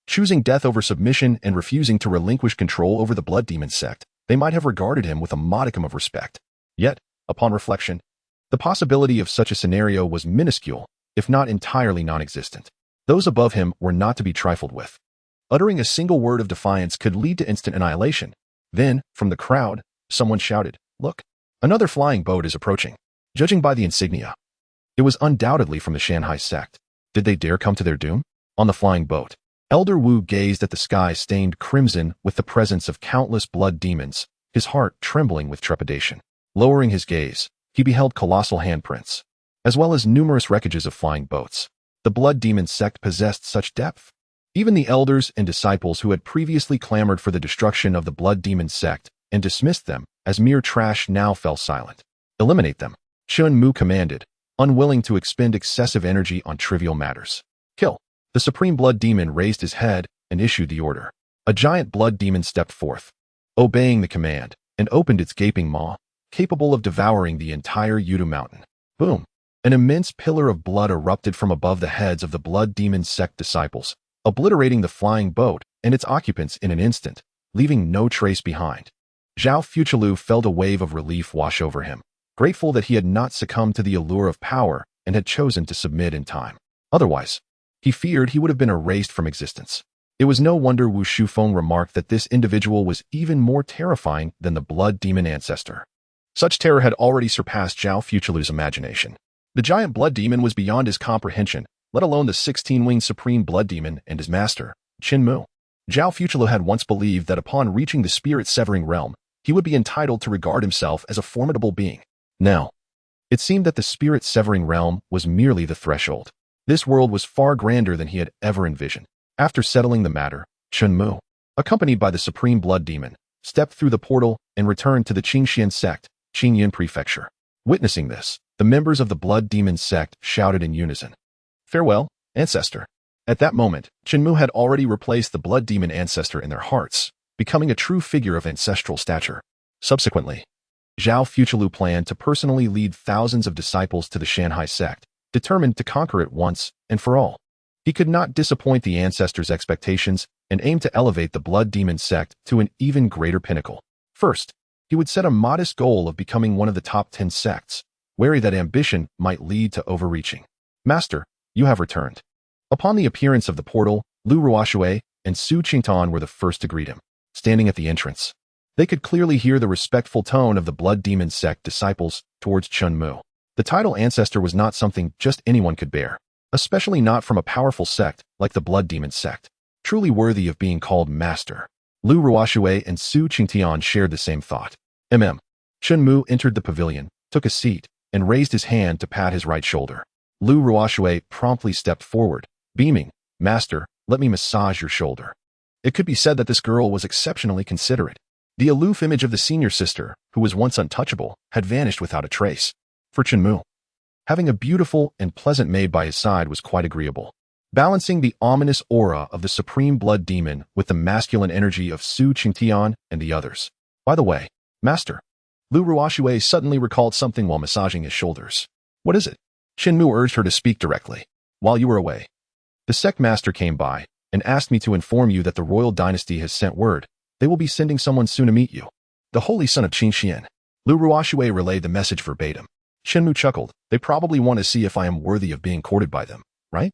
choosing death over submission and refusing to relinquish control over the blood demon sect, they might have regarded him with a modicum of respect. Yet, upon reflection, the possibility of such a scenario was minuscule, if not entirely non-existent. Those above him were not to be trifled with. Uttering a single word of defiance could lead to instant annihilation. Then, from the crowd, someone shouted, "Look, another flying boat is approaching." Judging by the insignia, it was undoubtedly from the Shanghai sect. Did they dare come to their doom? On the flying boat, Elder Wu gazed at the sky stained crimson with the presence of countless blood demons, his heart trembling with trepidation. Lowering his gaze, he beheld colossal handprints, as well as numerous wreckages of flying boats. The blood demon sect possessed such depth. Even the elders and disciples who had previously clamored for the destruction of the blood demon sect and dismissed them as mere trash now fell silent. "Eliminate them," Chen Mu commanded, unwilling to expend excessive energy on trivial matters. "Kill." The supreme blood demon raised his head and issued the order. A giant blood demon stepped forth, obeying the command, and opened its gaping maw, capable of devouring the entire Yudu mountain. Boom! An immense pillar of blood erupted from above the heads of the blood demon sect disciples, obliterating the flying boat and its occupants in an instant, leaving no trace behind. Zhao Futuo felt a wave of relief wash over him, grateful that he had not succumbed to the allure of power and had chosen to submit in time. Otherwise, he feared he would have been erased from existence. It was no wonder Wu Shufeng remarked that this individual was even more terrifying than the blood demon ancestor. Such terror had already surpassed Zhao Futuo's imagination. The giant blood demon was beyond his comprehension, let alone the 16-winged supreme blood demon and his master, Chen Mu. Zhao Futuo had once believed that upon reaching the spirit-severing realm, he would be entitled to regard himself as a formidable being. Now, it seemed that the spirit-severing realm was merely the threshold. This world was far grander than he had ever envisioned. After settling the matter, Chen Mu, accompanied by the supreme blood demon, stepped through the portal and returned to the Qingxian sect, Qingyan Prefecture. Witnessing this, the members of the blood demon sect shouted in unison, "Farewell, ancestor." At that moment, Chen Mu had already replaced the blood demon ancestor in their hearts, becoming a true figure of ancestral stature. Subsequently, Zhao Futuo planned to personally lead thousands of disciples to the Shanghai sect, determined to conquer it once and for all. He could not disappoint the ancestors' expectations and aimed to elevate the blood demon sect to an even greater pinnacle. First, he would set a modest goal of becoming one of the top 10 sects, wary that ambition might lead to overreaching. "Master, you have returned." Upon the appearance of the portal, Lu Ruoshui and Su Qingtan were the first to greet him. Standing at the entrance, they could clearly hear the respectful tone of the blood demon sect disciples towards Chen Mu. The title ancestor was not something just anyone could bear, especially not from a powerful sect like the blood demon sect, truly worthy of being called master. Lu Ruoshui and Su Qingtian shared the same thought. Chen Mu entered the pavilion, took a seat, and raised his hand to pat his right shoulder. Lu Ruoshui promptly stepped forward, beaming, "Master, let me massage your shoulder." It could be said that this girl was exceptionally considerate. The aloof image of the senior sister, who was once untouchable, had vanished without a trace. For Chen Mu, having a beautiful and pleasant maid by his side was quite agreeable, balancing the ominous aura of the supreme blood demon with the masculine energy of Su Qingtian and the others. "By the way, Master," Lu Ruoshui suddenly recalled something while massaging his shoulders. "What is it?" Chen Mu urged her to speak directly. "While you were away, the sect master came by and asked me to inform you that the royal dynasty has sent word. They will be sending someone soon to meet you. The holy son of Qingxian." Lu Ruoshui relayed the message verbatim. Chen Mu chuckled. "They probably want to see if I am worthy of being courted by them, right?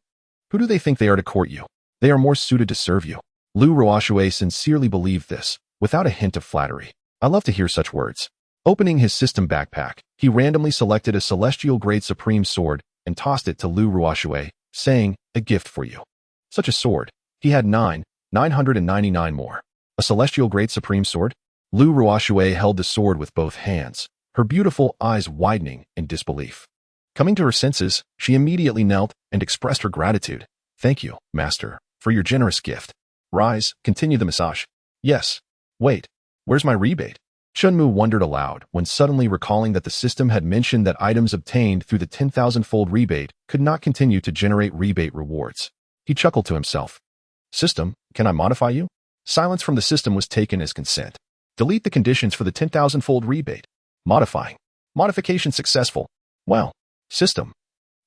Who do they think they are to court you? They are more suited to serve you." Lu Ruoshui sincerely believed this, without a hint of flattery. "I love to hear such words." Opening his system backpack, he randomly selected a celestial grade supreme sword and tossed it to Lu Ruoshui, saying, "A gift for you." Such a sword. He had 999 more. A celestial great supreme sword? Lu Ruoshui held the sword with both hands, her beautiful eyes widening in disbelief. Coming to her senses, she immediately knelt and expressed her gratitude. "Thank you, master, for your generous gift. Rise, continue the massage." "Yes. Wait, where's my rebate?" Chen Mu wondered aloud when suddenly recalling that the system had mentioned that items obtained through the 10,000-fold rebate could not continue to generate rebate rewards. He chuckled to himself. "System, can I modify you?" Silence from the system was taken as consent. "Delete the conditions for the 10,000-fold rebate. Modifying. Modification successful." "Well, system,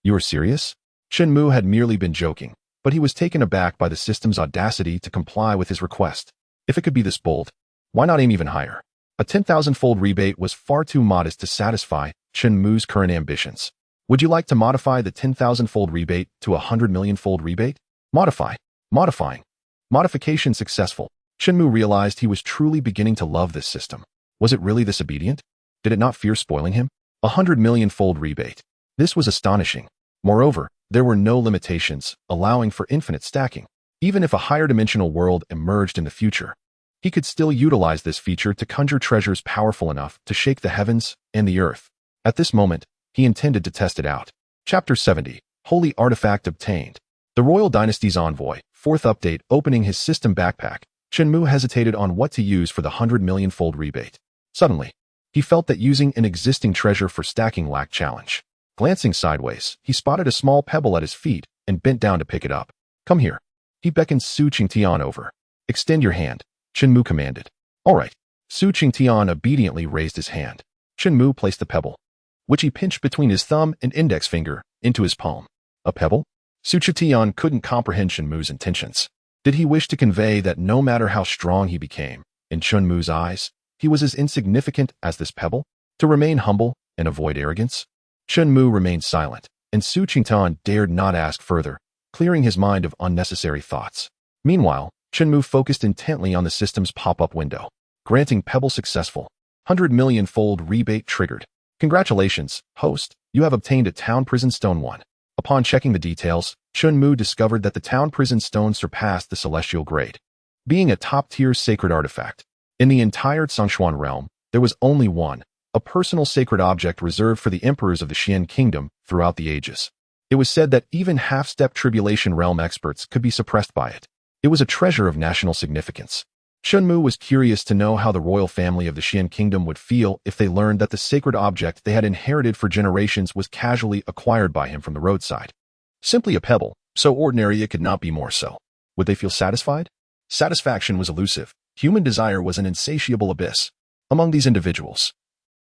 you are serious?" Chen Mu had merely been joking, but he was taken aback by the system's audacity to comply with his request. If it could be this bold, why not aim even higher? A 10,000-fold rebate was far too modest to satisfy Chen Mu's current ambitions. "Would you like to modify the 10,000-fold rebate to a 100,000,000-fold rebate?" Modify. Modifying. Modification successful. Chen Mu realized he was truly beginning to love this system. Was it really this obedient? Did it not fear spoiling him? 100,000,000-fold rebate. This was astonishing. Moreover, there were no limitations, allowing for infinite stacking. Even if a higher dimensional world emerged in the future, he could still utilize this feature to conjure treasures powerful enough to shake the heavens and the earth. At this moment, he intended to test it out. Chapter 70. Holy Artifact Obtained. The Royal Dynasty's Envoy, 4th update. Opening his system backpack, Chen Mu hesitated on what to use for the 100,000,000-fold rebate. Suddenly, he felt that using an existing treasure for stacking lacked challenge. Glancing sideways, he spotted a small pebble at his feet and bent down to pick it up. "Come here." He beckoned Su Qingtian over. "Extend your hand," Chen Mu commanded. "All right." Su Qingtian obediently raised his hand. Chen Mu placed the pebble, which he pinched between his thumb and index finger, into his palm. A pebble? Su Qingtian couldn't comprehend Chen Mu's intentions. Did he wish to convey that no matter how strong he became, in Chen Mu's eyes, he was as insignificant as this pebble? To remain humble and avoid arrogance? Chen Mu remained silent, and Su Qingtian dared not ask further, clearing his mind of unnecessary thoughts. Meanwhile, Chen Mu focused intently on the system's pop-up window. Granting pebble successful. 100,000,000-fold rebate triggered. Congratulations, host, you have obtained a town prison stone 1. Upon checking the details, Chen Mu discovered that the town prison stone surpassed the celestial grade. Being a top-tier sacred artifact, in the entire Zhongshuan realm, there was only one, a personal sacred object reserved for the emperors of the Xian kingdom throughout the ages. It was said that even half-step tribulation realm experts could be suppressed by it. It was a treasure of national significance. Chen Mu was curious to know how the royal family of the Xian kingdom would feel if they learned that the sacred object they had inherited for generations was casually acquired by him from the roadside. Simply a pebble, so ordinary it could not be more so. Would they feel satisfied? Satisfaction was elusive. Human desire was an insatiable abyss. Among these individuals,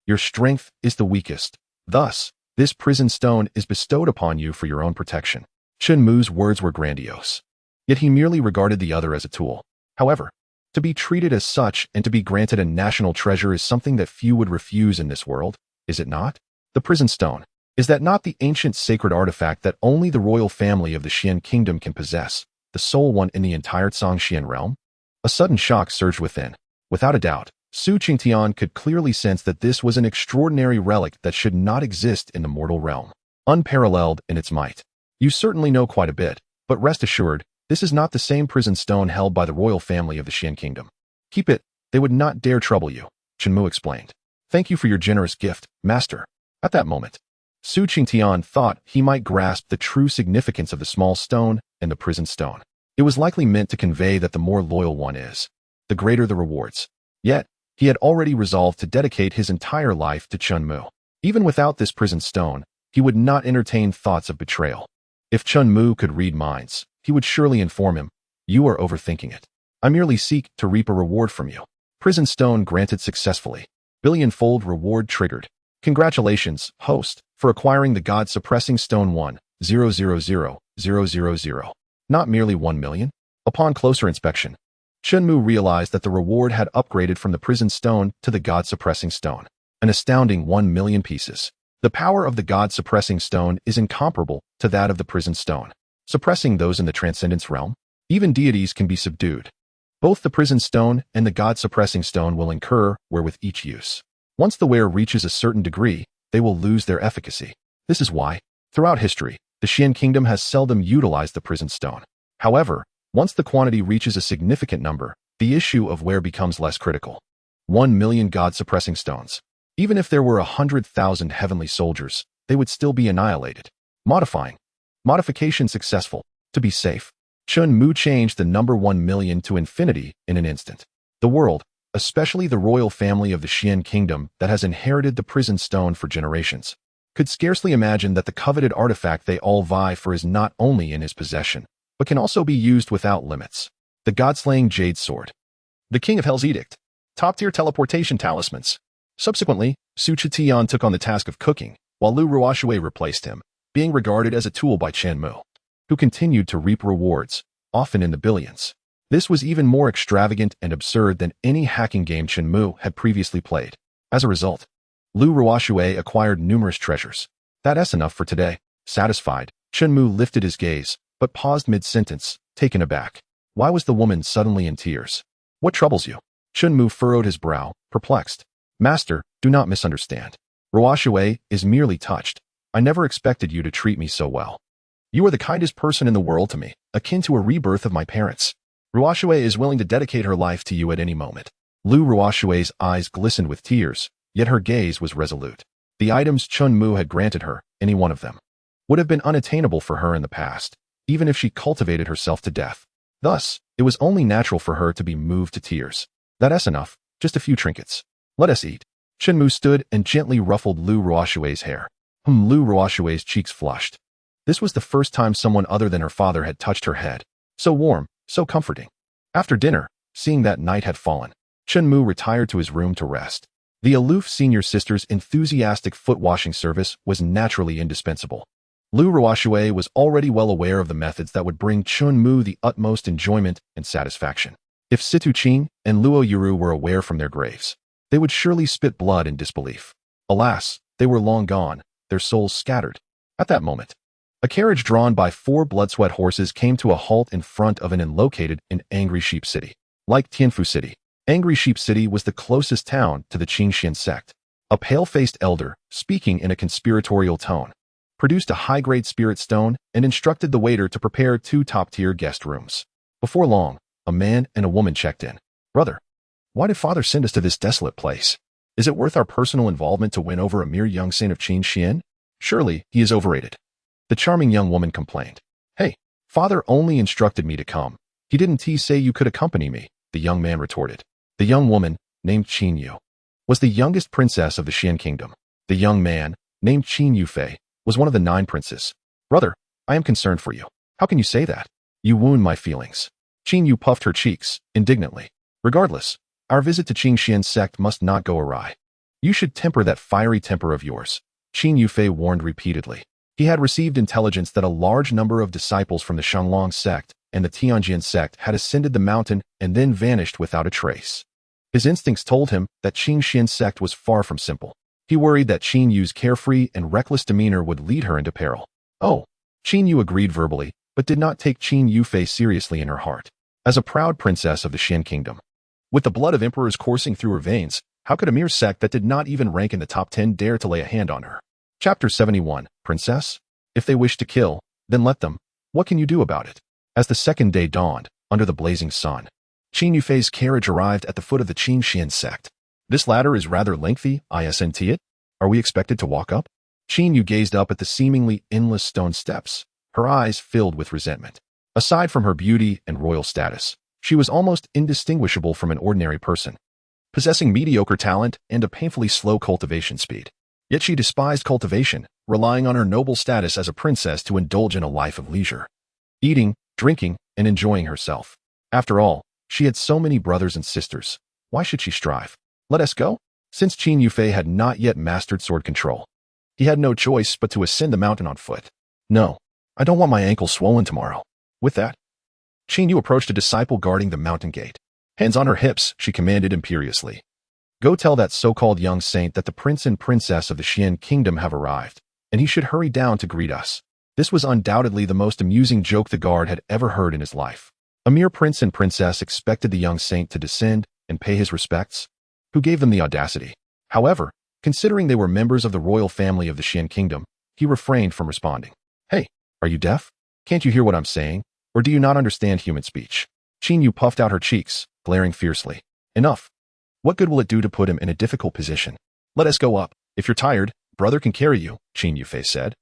your strength is the weakest. Thus, this prison stone is bestowed upon you for your own protection. Chen Mu's words were grandiose. Yet he merely regarded the other as a tool. However, to be treated as such and to be granted a national treasure is something that few would refuse in this world, is it not? The prison stone. Is that not the ancient sacred artifact that only the royal family of the Xian kingdom can possess, the sole one in the entire Zhongshuan realm? A sudden shock surged within. Without a doubt, Su Qingtian could clearly sense that this was an extraordinary relic that should not exist in the mortal realm. Unparalleled in its might. You certainly know quite a bit, but rest assured, this is not the same prison stone held by the royal family of the Xian kingdom. Keep it, they would not dare trouble you, Chen Mu explained. Thank you for your generous gift, master. At that moment, Su Qingtian thought he might grasp the true significance of the small stone and the prison stone. It was likely meant to convey that the more loyal one is, the greater the rewards. Yet, he had already resolved to dedicate his entire life to Chen Mu. Even without this prison stone, he would not entertain thoughts of betrayal. If Chen Mu could read minds, he would surely inform him, "You are overthinking it. I merely seek to reap a reward from you." Prison stone granted successfully. Billion-fold reward triggered. Congratulations, host, for acquiring the God-suppressing stone 1,000,000. Not merely 1,000,000. Upon closer inspection, Chen Mu realized that the reward had upgraded from the prison stone to the God-suppressing stone. An astounding 1,000,000 pieces. The power of the God-suppressing stone is incomparable to that of the prison stone. Suppressing those in the transcendence realm, even deities can be subdued. Both the prison stone and the God-suppressing stone will incur wear with each use. Once the wear reaches a certain degree, they will lose their efficacy. This is why Throughout history, the Xian kingdom has seldom utilized the prison stone. However, once the quantity reaches a significant number, the issue of where becomes less critical. 1,000,000 god-suppressing stones. Even if there were 100,000 heavenly soldiers, they would still be annihilated. Modifying. Modification successful. To be safe, Chen Mu changed the number 1,000,000 to infinity in an instant. The world, especially the royal family of the Xian kingdom that has inherited the prison stone for generations, could scarcely imagine that the coveted artifact they all vie for is not only in his possession, but can also be used without limits. The god-slaying jade sword. The King of Hell's edict. Top-tier teleportation talismans. Subsequently, Su Chitian took on the task of cooking, while Lu Ruoshui replaced him, being regarded as a tool by Chen Mu, who continued to reap rewards, often in the billions. This was even more extravagant and absurd than any hacking game Chen Mu had previously played. As a result, Lu Ruoshui acquired numerous treasures. That's enough for today. Satisfied, Chen Mu lifted his gaze, but paused mid-sentence, taken aback. Why was the woman suddenly in tears? What troubles you? Chen Mu furrowed his brow, perplexed. Master, do not misunderstand. Ruoshui is merely touched. I never expected you to treat me so well. You are the kindest person in the world to me, akin to a rebirth of my parents. Ruoshui is willing to dedicate her life to you at any moment. Lu Ruoshui's eyes glistened with tears, yet her gaze was resolute. The items Chen Mu had granted her, any one of them, would have been unattainable for her in the past, even if she cultivated herself to death. Thus, it was only natural for her to be moved to tears. That's enough, just a few trinkets. Let us eat. Chen Mu stood and gently ruffled Lu Ruoshui's hair. Lu Ruoshui's cheeks flushed. This was the first time someone other than her father had touched her head. So warm, so comforting. After dinner, seeing that night had fallen, Chen Mu retired to his room to rest. The aloof senior sister's enthusiastic foot-washing service was naturally indispensable. Lu Ruoshui was already well aware of the methods that would bring Chen Mu the utmost enjoyment and satisfaction. If Situ Qing and Luo Yuru were aware from their graves, they would surely spit blood in disbelief. Alas, they were long gone, their souls scattered. At that moment, a carriage drawn by 4 blood-sweat horses came to a halt in front of an inn located in Angry Sheep City. Like Tianfu City, Angry Sheep City was the closest town to the Qingxian sect. A pale-faced elder, speaking in a conspiratorial tone, produced a high-grade spirit stone and instructed the waiter to prepare 2 top-tier guest rooms. Before long, a man and a woman checked in. Brother, why did father send us to this desolate place? Is it worth our personal involvement to win over a mere young saint of Qingxian? Surely, he is overrated. The charming young woman complained. Hey, father only instructed me to come. He didn't say you could accompany me, the young man retorted. The young woman, named Qin Yu, was the youngest princess of the Xian kingdom. The young man, named Qin Yufei, was one of the 9 princes. Brother, I am concerned for you. How can you say that? You wound my feelings. Qin Yu puffed her cheeks, indignantly. Regardless, our visit to Qingxian sect must not go awry. You should temper that fiery temper of yours, Qin Yufei warned repeatedly. He had received intelligence that a large number of disciples from the Shanglong sect and the Tianjin sect had ascended the mountain and then vanished without a trace. His instincts told him that Qingxian sect was far from simple. He worried that Qin Yu's carefree and reckless demeanor would lead her into peril. Oh, Qin Yu agreed verbally, but did not take Qin Yufei seriously in her heart. As a proud princess of the Xian kingdom, with the blood of emperors coursing through her veins, how could a mere sect that did not even rank in the top 10 dare to lay a hand on her? Chapter 71, Princess? If they wish to kill, then let them. What can you do about it? As the second day dawned, under the blazing sun, Qin Yufei's carriage arrived at the foot of the Qingxian sect. This ladder is rather lengthy, isn't it? Are we expected to walk up? Qin Yu gazed up at the seemingly endless stone steps, her eyes filled with resentment. Aside from her beauty and royal status, she was almost indistinguishable from an ordinary person, possessing mediocre talent and a painfully slow cultivation speed. Yet she despised cultivation, relying on her noble status as a princess to indulge in a life of leisure, eating, drinking, and enjoying herself. After all, she had so many brothers and sisters. Why should she strive? Let us go? Since Qin Yufei had not yet mastered sword control, he had no choice but to ascend the mountain on foot. No, I don't want my ankle swollen tomorrow. With that, Qin Yu approached a disciple guarding the mountain gate. Hands on her hips, she commanded imperiously. Go tell that so-called young saint that the prince and princess of the Xian kingdom have arrived, and he should hurry down to greet us. This was undoubtedly the most amusing joke the guard had ever heard in his life. A mere prince and princess expected the young saint to descend and pay his respects. Who gave them the audacity? However, considering they were members of the royal family of the Xian kingdom, he refrained from responding. Hey, are you deaf? Can't you hear what I'm saying? Or do you not understand human speech? Chen Mu puffed out her cheeks, glaring fiercely. Enough. What good will it do to put him in a difficult position? Let us go up. If you're tired, brother can carry you, Chen Yufei said.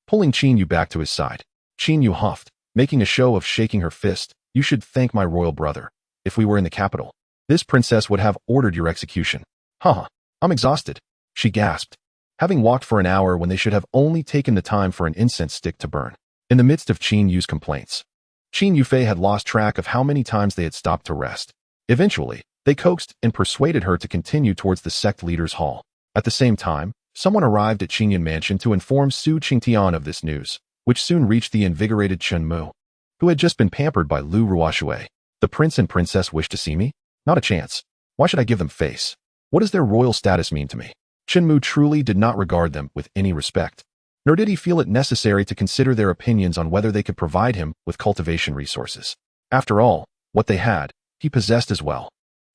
Pulling Chen Yu back to his side, Chen Yu huffed, making a show of shaking her fist. You should thank my royal brother. If we were in the capital, this princess would have ordered your execution. Haha, I'm exhausted, she gasped, having walked for an hour when they should have only taken the time for an incense stick to burn. In the midst of Chen Yu's complaints, Chen Yufei had lost track of how many times they had stopped to rest. Eventually, they coaxed and persuaded her to continue towards the sect leader's hall. At the same time, someone arrived at Qingyan Mansion to inform Su Qingtian of this news, which soon reached the invigorated Chen Mu, who had just been pampered by Lu Ruoshui. The prince and princess wish to see me? Not a chance. Why should I give them face? What does their royal status mean to me? Chen Mu truly did not regard them with any respect, nor did he feel it necessary to consider their opinions on whether they could provide him with cultivation resources. After all, what they had, he possessed as well.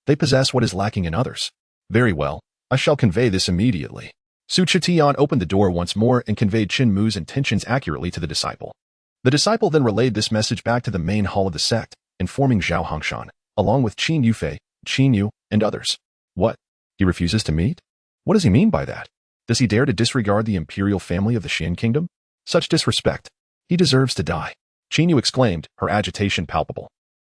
They possess what is lacking in others. Very well, I shall convey this immediately. Su Qingtian opened the door once more and conveyed Chen Mu's intentions accurately to the disciple. The disciple then relayed this message back to the main hall of the sect, informing Zhao Hongshan, along with Qin Yufei, Qin Yu, and others. What? He refuses to meet? What does he mean by that? Does he dare to disregard the imperial family of the Xian kingdom? Such disrespect. He deserves to die. Qin Yu exclaimed, her agitation palpable.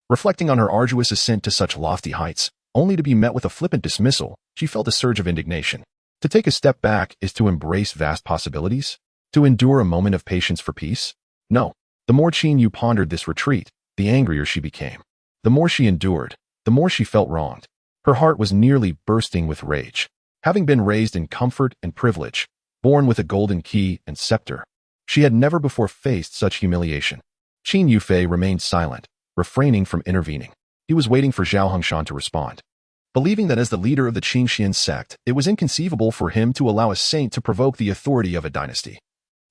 Reflecting on her arduous ascent to such lofty heights, only to be met with a flippant dismissal, she felt a surge of indignation. To take a step back is to embrace vast possibilities? To endure a moment of patience for peace? No. The more Qin Yu pondered this retreat, the angrier she became. The more she endured, the more she felt wronged. Her heart was nearly bursting with rage. Having been raised in comfort and privilege, born with a golden key and scepter, she had never before faced such humiliation. Qin Yufei remained silent, refraining from intervening. He was waiting for Zhao Hongshan to respond. Believing that as the leader of the Qingxian sect, it was inconceivable for him to allow a saint to provoke the authority of a dynasty,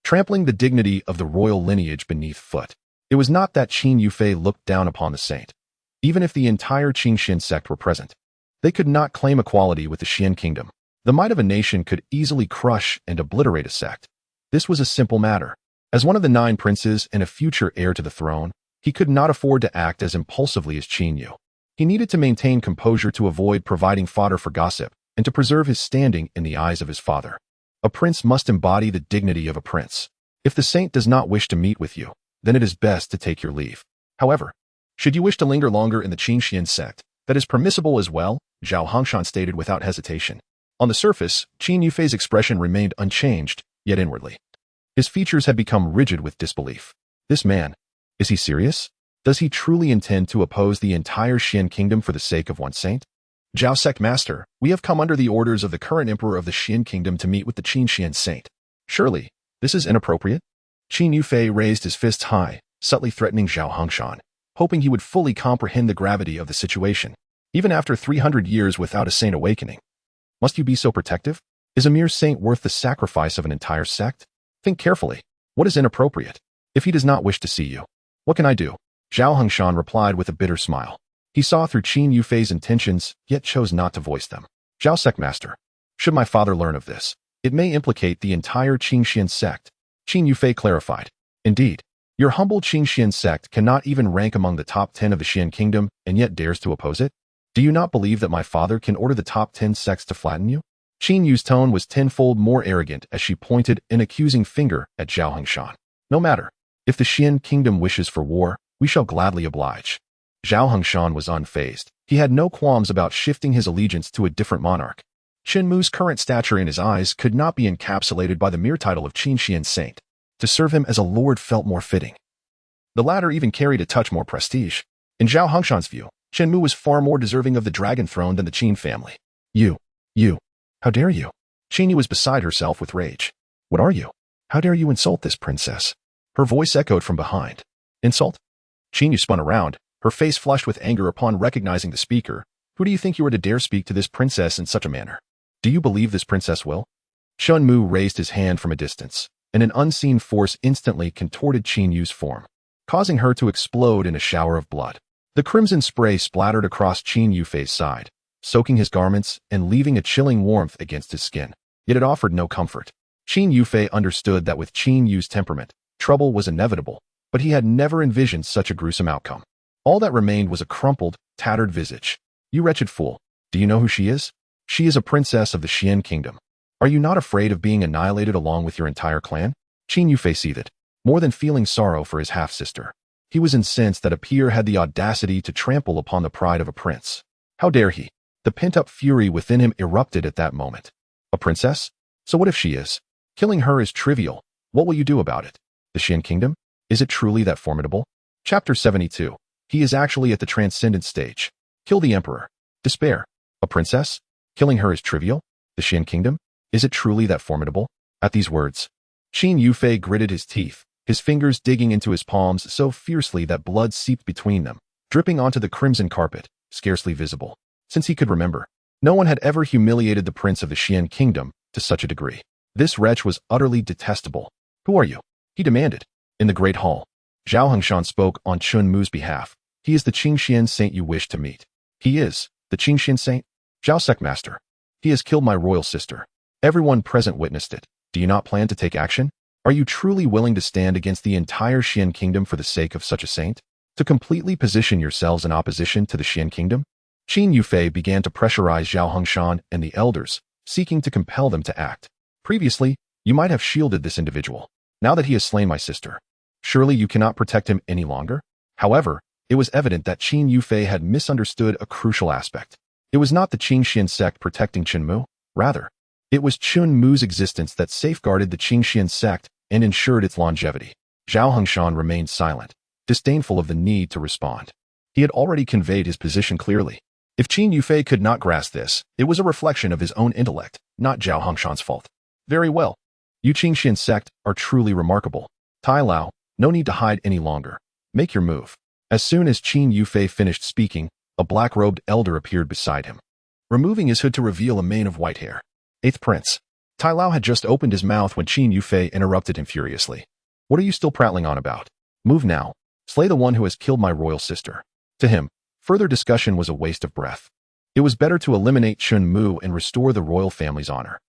trampling the dignity of the royal lineage beneath foot. It was not that Qin Yufei looked down upon the saint. Even if the entire Qingxian sect were present, they could not claim equality with the Xian kingdom. The might of a nation could easily crush and obliterate a sect. This was a simple matter. As one of the 9 princes and a future heir to the throne, he could not afford to act as impulsively as Qin Yu. He needed to maintain composure to avoid providing fodder for gossip and to preserve his standing in the eyes of his father. A prince must embody the dignity of a prince. If the saint does not wish to meet with you, then it is best to take your leave. However, should you wish to linger longer in the Qingxian sect, that is permissible as well, Zhao Hongshan stated without hesitation. On the surface, Qin Yufei's expression remained unchanged, yet inwardly, his features had become rigid with disbelief. This man, is he serious? Does he truly intend to oppose the entire Xian kingdom for the sake of one saint? Zhao sect master, we have come under the orders of the current emperor of the Xian kingdom to meet with the Qingxian saint. Surely, this is inappropriate? Qin Yufei raised his fists high, subtly threatening Zhao Hongshan, hoping he would fully comprehend the gravity of the situation. Even after 300 years without a saint awakening, must you be so protective? Is a mere saint worth the sacrifice of an entire sect? Think carefully. What is inappropriate? If he does not wish to see you, what can I do? Zhao Hongshan replied with a bitter smile. He saw through Qin Yufei's intentions, yet chose not to voice them. Zhao sect master, should my father learn of this, it may implicate the entire Qingxian sect. Qin Yufei clarified. Indeed, your humble Qingxian sect cannot even rank among the top 10 of the Xian kingdom and yet dares to oppose it? Do you not believe that my father can order the top 10 sects to flatten you? Qin Yu's tone was tenfold more arrogant as she pointed an accusing finger at Zhao Hongshan. No matter. If the Xian kingdom wishes for war, we shall gladly oblige. Zhao Hongshan was unfazed. He had no qualms about shifting his allegiance to a different monarch. Chen Mu's current stature in his eyes could not be encapsulated by the mere title of Qingxian saint. To serve him as a lord felt more fitting. The latter even carried a touch more prestige. In Zhao Hongshan's view, Chen Mu was far more deserving of the dragon throne than the Qin family. You, how dare you? Qin Yu was beside herself with rage. What are you? How dare you insult this princess? Her voice echoed from behind. Insult? Qin Yu spun around, her face flushed with anger upon recognizing the speaker. Who do you think you are to dare speak to this princess in such a manner? Do you believe this princess will? Chen Mu raised his hand from a distance, and an unseen force instantly contorted Qin Yu's form, causing her to explode in a shower of blood. The crimson spray splattered across Qin Yufei's side, soaking his garments and leaving a chilling warmth against his skin. Yet it offered no comfort. Qin Yufei understood that with Qin Yu's temperament, trouble was inevitable, but he had never envisioned such a gruesome outcome. All that remained was a crumpled, tattered visage. You wretched fool, do you know who she is? She is a princess of the Xian kingdom. Are you not afraid of being annihilated along with your entire clan? Qin Yufei seethed, more than feeling sorrow for his half-sister. He was incensed that a peer had the audacity to trample upon the pride of a prince. How dare he? The pent-up fury within him erupted at that moment. A princess? So what if she is? Killing her is trivial. What will you do about it? The Xian kingdom? Is it truly that formidable? Chapter 72. He is actually at the transcendent stage. Kill the emperor. Despair. A princess? Killing her is trivial? The Xian kingdom? Is it truly that formidable? At these words, Qin Yufei gritted his teeth, his fingers digging into his palms so fiercely that blood seeped between them, dripping onto the crimson carpet, scarcely visible. Since he could remember, no one had ever humiliated the prince of the Xian kingdom to such a degree. This wretch was utterly detestable. Who are you? He demanded. In the great hall, Zhao Hengshan spoke on Chen Mu's behalf. He is the Qingxian saint you wish to meet. He is the Qingxian saint? Zhao sect master. He has killed my royal sister. Everyone present witnessed it. Do you not plan to take action? Are you truly willing to stand against the entire Xian kingdom for the sake of such a saint? To completely position yourselves in opposition to the Xian kingdom? Qin Yufei began to pressurize Zhao Hengshan and the elders, seeking to compel them to act. Previously, you might have shielded this individual. Now that he has slain my sister, surely you cannot protect him any longer? However, it was evident that Qin Yufei had misunderstood a crucial aspect. It was not the Qingxian sect protecting Chen Mu. Rather, it was Chen Mu's existence that safeguarded the Qingxian sect and ensured its longevity. Zhao Hengshan remained silent, disdainful of the need to respond. He had already conveyed his position clearly. If Qin Yufei could not grasp this, it was a reflection of his own intellect, not Zhao Hengshan's fault. Very well. You Qingxian sect are truly remarkable. Tai Lao, no need to hide any longer. Make your move. As soon as Qin Yufei finished speaking, a black-robed elder appeared beside him, removing his hood to reveal a mane of white hair. Eighth Prince. Tai Lao had just opened his mouth when Qin Yufei interrupted him furiously. What are you still prattling on about? Move now. Slay the one who has killed my royal sister. To him, further discussion was a waste of breath. It was better to eliminate Chen Mu and restore the royal family's honor.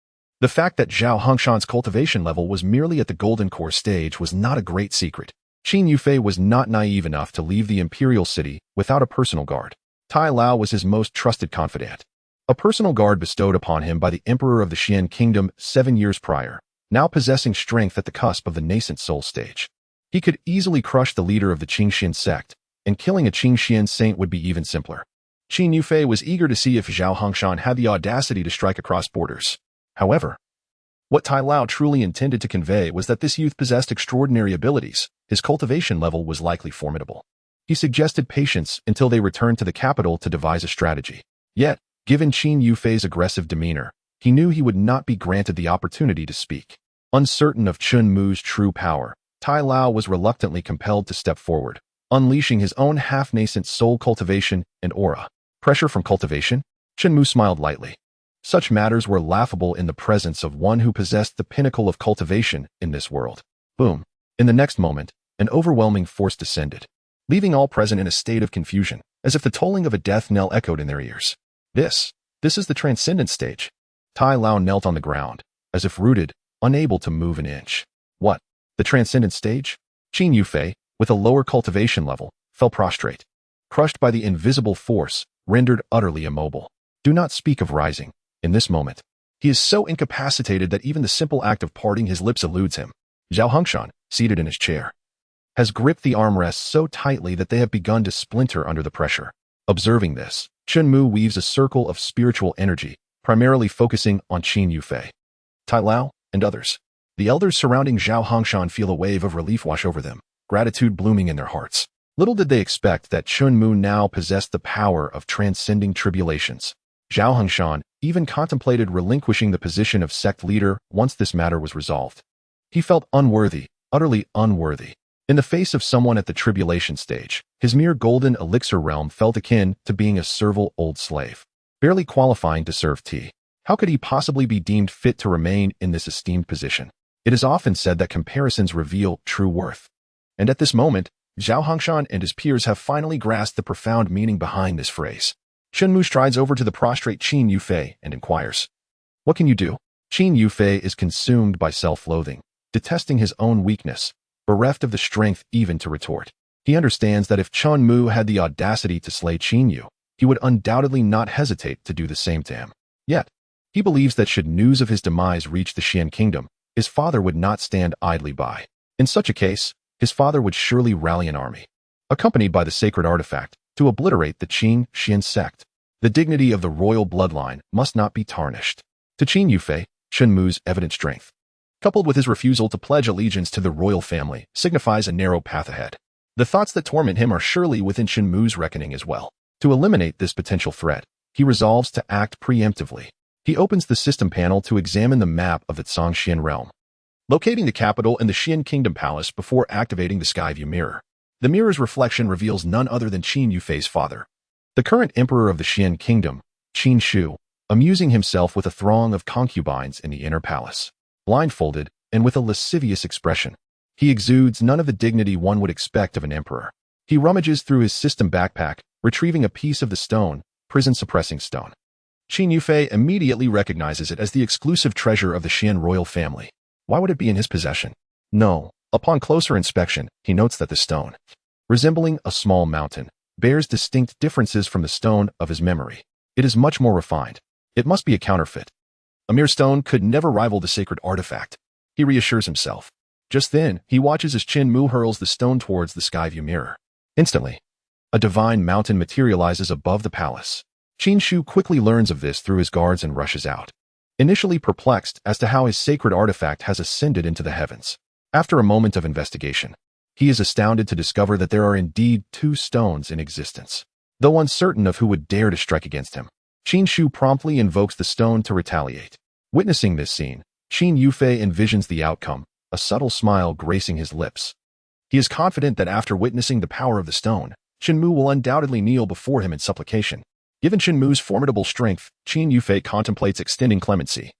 The fact that Zhao Hengshan's cultivation level was merely at the golden core stage was not a great secret. Qin Yufei was not naive enough to leave the imperial city without a personal guard. Tai Lao was his most trusted confidant. A personal guard bestowed upon him by the emperor of the Xian kingdom 7 years prior, now possessing strength at the cusp of the nascent soul stage. He could easily crush the leader of the Qingxian sect, and killing a Qingxian saint would be even simpler. Qin Yufei was eager to see if Zhao Hengshan had the audacity to strike across borders. However, what Tai Lao truly intended to convey was that this youth possessed extraordinary abilities. His cultivation level was likely formidable. He suggested patience until they returned to the capital to devise a strategy. Yet, given Qin Yufei's aggressive demeanor, he knew he would not be granted the opportunity to speak. Uncertain of Chen Mu's true power, Tai Lao was reluctantly compelled to step forward, unleashing his own half-nascent soul cultivation and aura. Pressure from cultivation? Chen Mu smiled lightly. Such matters were laughable in the presence of one who possessed the pinnacle of cultivation in this world. Boom. In the next moment, an overwhelming force descended, leaving all present in a state of confusion, as if the tolling of a death knell echoed in their ears. This is the transcendent stage. Tai Lao knelt on the ground, as if rooted, unable to move an inch. What? The transcendent stage? Qin Yufei, with a lower cultivation level, fell prostrate, crushed by the invisible force, rendered utterly immobile. Do not speak of rising. In this moment, he is so incapacitated that even the simple act of parting his lips eludes him. Zhao Hengshan, seated in his chair, has gripped the armrests so tightly that they have begun to splinter under the pressure. Observing this, Chen Mu weaves a circle of spiritual energy, primarily focusing on Qin Yufei, Tai Lao, and others. The elders surrounding Zhao Hengshan feel a wave of relief wash over them, gratitude blooming in their hearts. Little did they expect that Chen Mu now possessed the power of transcending tribulations. Zhao Hengshan even contemplated relinquishing the position of sect leader once this matter was resolved. He felt unworthy, utterly unworthy. In the face of someone at the tribulation stage, his mere golden elixir realm felt akin to being a servile old slave, barely qualifying to serve tea. How could he possibly be deemed fit to remain in this esteemed position? It is often said that comparisons reveal true worth. And at this moment, Zhao Hengshan and his peers have finally grasped the profound meaning behind this phrase. Chen Mu strides over to the prostrate Qin Yufei and inquires, "What can you do?" Qin Yufei is consumed by self-loathing, detesting his own weakness, bereft of the strength even to retort. He understands that if Chen Mu had the audacity to slay Qin Yu, he would undoubtedly not hesitate to do the same to him. Yet, he believes that should news of his demise reach the Xian kingdom, his father would not stand idly by. In such a case, his father would surely rally an army, accompanied by the sacred artifact, to obliterate the Qin Xian sect. The dignity of the royal bloodline must not be tarnished. To Qin Yufei, Chen Mu's evident strength, coupled with his refusal to pledge allegiance to the royal family, signifies a narrow path ahead. The thoughts that torment him are surely within Chen Mu's reckoning as well. To eliminate this potential threat, he resolves to act preemptively. He opens the system panel to examine the map of the Zhongxian realm, locating the capital and the Xian Kingdom Palace before activating the Skyview mirror. The mirror's reflection reveals none other than Qin Yufei's father, the current emperor of the Xian Kingdom, Qin Shu, amusing himself with a throng of concubines in the inner palace. Blindfolded and with a lascivious expression, he exudes none of the dignity one would expect of an emperor. He rummages through his system backpack, retrieving a piece of the stone, prison-suppressing stone. Qin Yufei immediately recognizes it as the exclusive treasure of the Xian royal family. Why would it be in his possession? No. Upon closer inspection, he notes that the stone, resembling a small mountain, bears distinct differences from the stone of his memory. It is much more refined. It must be a counterfeit. A mere stone could never rival the sacred artifact. He reassures himself. Just then, he watches as Chen Mu hurls the stone towards the Skyview mirror. Instantly, a divine mountain materializes above the palace. Qin Shu quickly learns of this through his guards and rushes out, initially perplexed as to how his sacred artifact has ascended into the heavens. After a moment of investigation, he is astounded to discover that there are indeed two stones in existence. Though uncertain of who would dare to strike against him, Qin Shu promptly invokes the stone to retaliate. Witnessing this scene, Qin Yufei envisions the outcome, a subtle smile gracing his lips. He is confident that after witnessing the power of the stone, Chen Mu will undoubtedly kneel before him in supplication. Given Chen Mu's formidable strength, Qin Yufei contemplates extending clemency,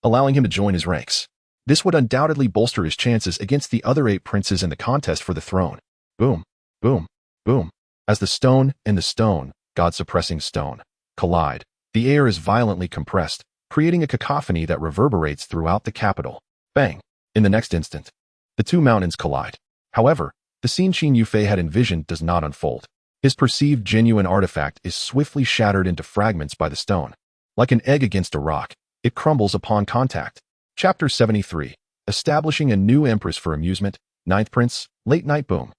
allowing him to join his ranks. This would undoubtedly bolster his chances against the other 8 princes in the contest for the throne. Boom, boom, boom. As the stone and the stone, God-suppressing stone, collide, the air is violently compressed, creating a cacophony that reverberates throughout the capital. Bang! In the next instant, the two mountains collide. However, the scene Qin Yufei had envisioned does not unfold. His perceived genuine artifact is swiftly shattered into fragments by the stone. Like an egg against a rock, it crumbles upon contact. Chapter 73. Establishing a new empress for amusement, 9th Prince, Late Night Boom.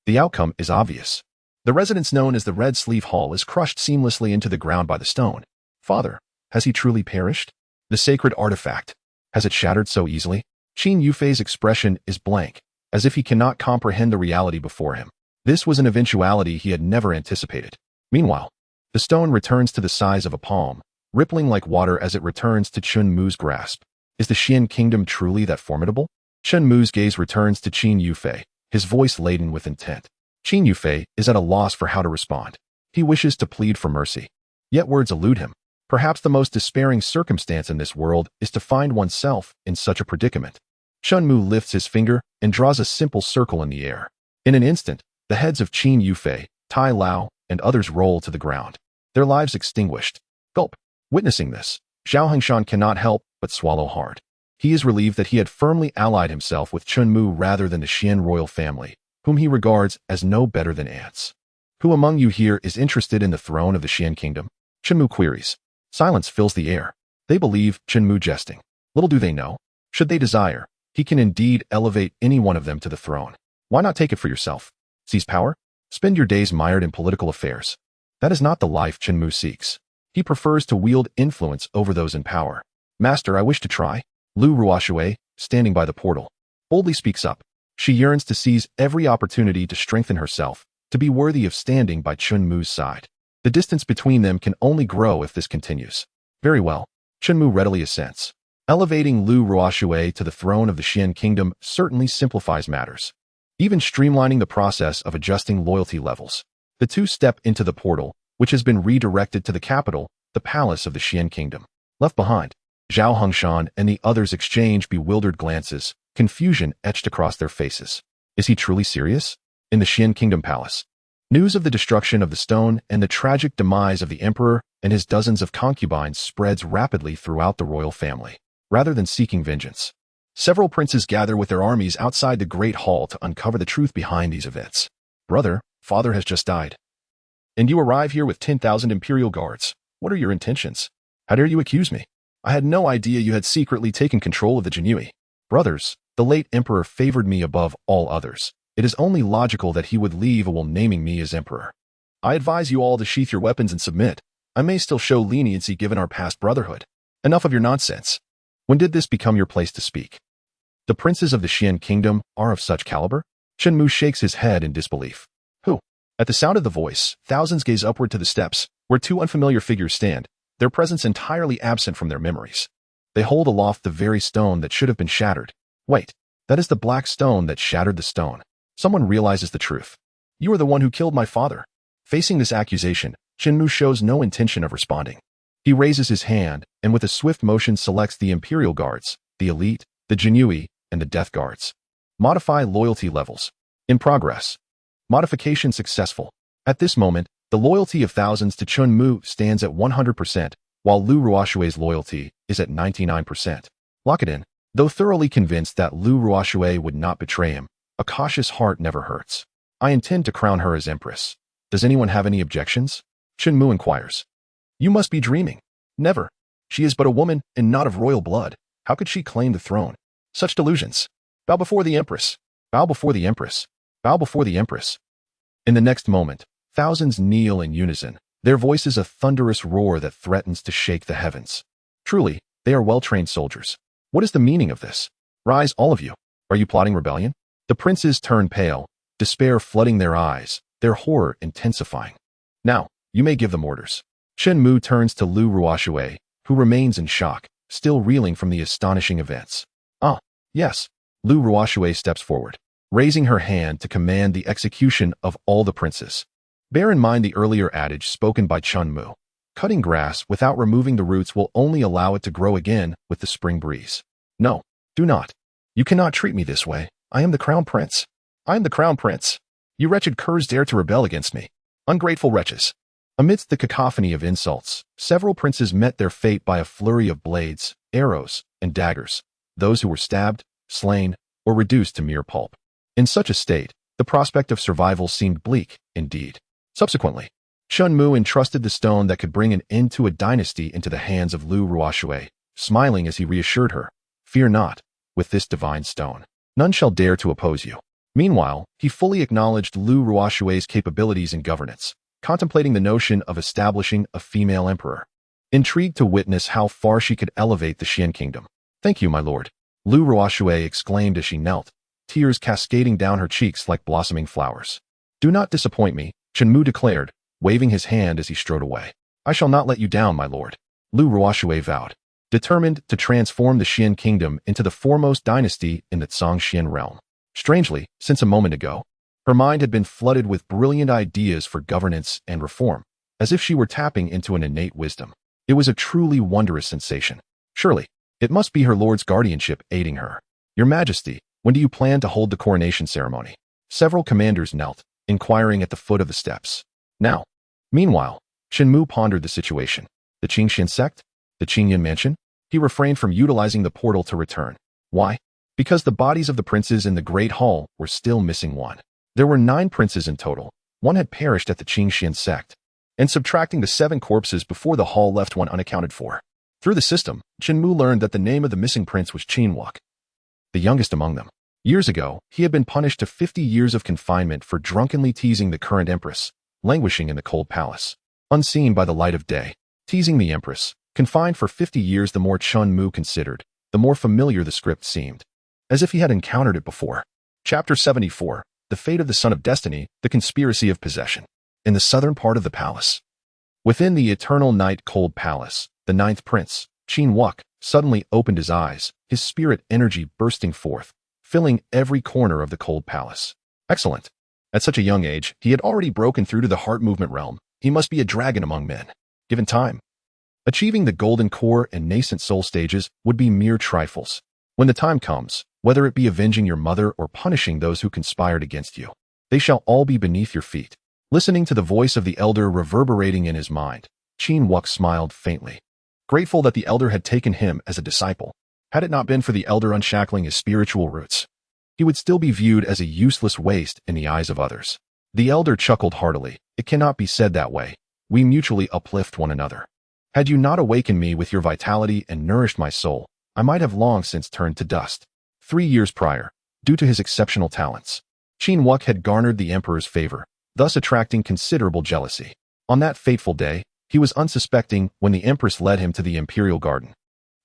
The outcome is obvious. The residence known as the Red Sleeve Hall is crushed seamlessly into the ground by the stone. Father, has he truly perished? The sacred artifact, has it shattered so easily? Qin Yufei's expression is blank, as if he cannot comprehend the reality before him. This was an eventuality he had never anticipated. Meanwhile, the stone returns to the size of a palm, rippling like water as it returns to Chen Mu's grasp. Is the Xian kingdom truly that formidable? Chen Mu's gaze returns to Qin Yufei, his voice laden with intent. Qin Yufei is at a loss for how to respond. He wishes to plead for mercy, yet words elude him. Perhaps the most despairing circumstance in this world is to find oneself in such a predicament. Chen Mu lifts his finger and draws a simple circle in the air. In an instant, the heads of Qin Yufei, Tai Lao, and others roll to the ground, their lives extinguished. Gulp. Witnessing this, Zhao Hengshan cannot help but swallow hard. He is relieved that he had firmly allied himself with Chen Mu rather than the Xian royal family, whom he regards as no better than ants. Who among you here is interested in the throne of the Xian kingdom? Chen Mu queries. Silence fills the air. They believe Chen Mu jesting. Little do they know, should they desire, he can indeed elevate any one of them to the throne. Why not take it for yourself? Seize power? Spend your days mired in political affairs. That is not the life Chen Mu seeks. He prefers to wield influence over those in power. Master, I wish to try. Lu Ruoxue, standing by the portal, boldly speaks up. She yearns to seize every opportunity to strengthen herself, to be worthy of standing by Chen Mu's side. The distance between them can only grow if this continues. Very well. Chen Mu readily assents. Elevating Lu Ruoxue to the throne of the Xian kingdom certainly simplifies matters, even streamlining the process of adjusting loyalty levels. The two step into the portal, which has been redirected to the capital, the palace of the Xian kingdom. Left behind, Zhao Hengshan and the others exchange bewildered glances, confusion etched across their faces. Is he truly serious? In the Xian kingdom palace, news of the destruction of the stone and the tragic demise of the emperor and his dozens of concubines spreads rapidly throughout the royal family. rather than seeking vengeance. Several princes gather with their armies outside the Great Hall to uncover the truth behind these events. Brother, father has just died. And you arrive here with 10,000 imperial guards. What are your intentions? How dare you accuse me? I had no idea you had secretly taken control of the Jinui. Brothers, the late emperor favored me above all others. It is only logical that he would leave while naming me as emperor. I advise you all to sheath your weapons and submit. I may still show leniency given our past brotherhood. Enough of your nonsense. When did this become your place to speak? The princes of the Xian kingdom are of such caliber? Chen Mu shakes his head in disbelief. Who? At the sound of the voice, thousands gaze upward to the steps, where two unfamiliar figures stand, their presence entirely absent from their memories. They hold aloft the very stone that should have been shattered. Wait, that is the black stone that shattered the stone. Someone realizes the truth. You are the one who killed my father. Facing this accusation, Chen Mu shows no intention of responding. He raises his hand, and with a swift motion selects the Imperial Guards, the Elite, the Jinui, and the Death Guards. Modify loyalty levels. In progress. Modification successful. At this moment, the loyalty of thousands to Chen Mu stands at 100%, while Lu Ruoshui's loyalty is at 99%. Lock it in. Though thoroughly convinced that Lu Ruoshui would not betray him, a cautious heart never hurts. I intend to crown her as empress. Does anyone have any objections? Chen Mu inquires. You must be dreaming. Never. She is but a woman and not of royal blood. How could she claim the throne? Such delusions. Bow before the empress. Bow before the empress. Bow before the empress. In the next moment, thousands kneel in unison, their voices a thunderous roar that threatens to shake the heavens. Truly, they are well-trained soldiers. What is the meaning of this? Rise, all of you. Are you plotting rebellion? The princes turn pale, despair flooding their eyes, their horror intensifying. Now, you may give them orders. Chen Mu turns to Lu Ruoshui, who remains in shock, still reeling from the astonishing events. Ah, yes. Lu Ruoshui steps forward, raising her hand to command the execution of all the princes. Bear in mind the earlier adage spoken by Chen Mu. Cutting grass without removing the roots will only allow it to grow again with the spring breeze. No, do not. You cannot treat me this way. I am the crown prince. I am the crown prince. You wretched curs dare to rebel against me. Ungrateful wretches. Amidst the cacophony of insults, several princes met their fate by a flurry of blades, arrows, and daggers. Those who were stabbed, slain, or reduced to mere pulp. In such a state, the prospect of survival seemed bleak, indeed. Subsequently, Chen Mu entrusted the stone that could bring an end to a dynasty into the hands of Lu Ruoshui, smiling as he reassured her, "Fear not, with this divine stone. None shall dare to oppose you." Meanwhile, he fully acknowledged Lu Ruoshui's capabilities in governance, contemplating the notion of establishing a female emperor. Intrigued to witness how far she could elevate the Xian kingdom. "Thank you, my lord," Lu Ruoshui exclaimed as she knelt, tears cascading down her cheeks like blossoming flowers. "Do not disappoint me," Chen Mu declared, waving his hand as he strode away. "I shall not let you down, my lord," Lu Ruoshui vowed, determined to transform the Xian kingdom into the foremost dynasty in the Zhongxian realm. Strangely, since a moment ago, her mind had been flooded with brilliant ideas for governance and reform, as if she were tapping into an innate wisdom. It was a truly wondrous sensation. Surely, it must be her lord's guardianship aiding her. "Your Majesty, when do you plan to hold the coronation ceremony?" Several commanders knelt, inquiring at the foot of the steps. Now. Meanwhile, Chen Mu pondered the situation. The Qingxian sect? The Qingyan mansion? He refrained from utilizing the portal to return. Why? Because the bodies of the princes in the Great Hall were still missing one. There were 9 princes in total. One had perished at the Qingxian sect. And subtracting the 7 corpses before the hall left one unaccounted for. Through the system, Chen Mu learned that the name of the missing prince was Qinwuk, the youngest among them. Years ago, he had been punished to 50 years of confinement for drunkenly teasing the current empress, languishing in the cold palace. Unseen by the light of day, teasing the empress, confined for 50 years. The more Chen Mu considered, the more familiar the script seemed. As if he had encountered it before. Chapter 74, The Fate of the Son of Destiny, The Conspiracy of Possession. In the southern part of the palace. Within the eternal night-cold palace, the 9th prince, Qinwuk, suddenly opened his eyes, his spirit energy bursting forth, filling every corner of the cold palace. Excellent. At such a young age, he had already broken through to the heart movement realm. He must be a dragon among men. Given time. Achieving the golden core and nascent soul stages would be mere trifles. When the time comes, whether it be avenging your mother or punishing those who conspired against you, they shall all be beneath your feet. Listening to the voice of the elder reverberating in his mind, Qinwuk smiled faintly. Grateful that the elder had taken him as a disciple, Had it not been for the elder unshackling his spiritual roots, he would still be viewed as a useless waste in the eyes of others. The elder chuckled heartily. It cannot be said that way. We mutually uplift one another. Had you not awakened me with your vitality and nourished my soul, I might have long since turned to dust. 3 years prior, due to his exceptional talents, Chen Mu had garnered the emperor's favor, thus attracting considerable jealousy. On that fateful day, he was unsuspecting when the empress led him to the imperial garden,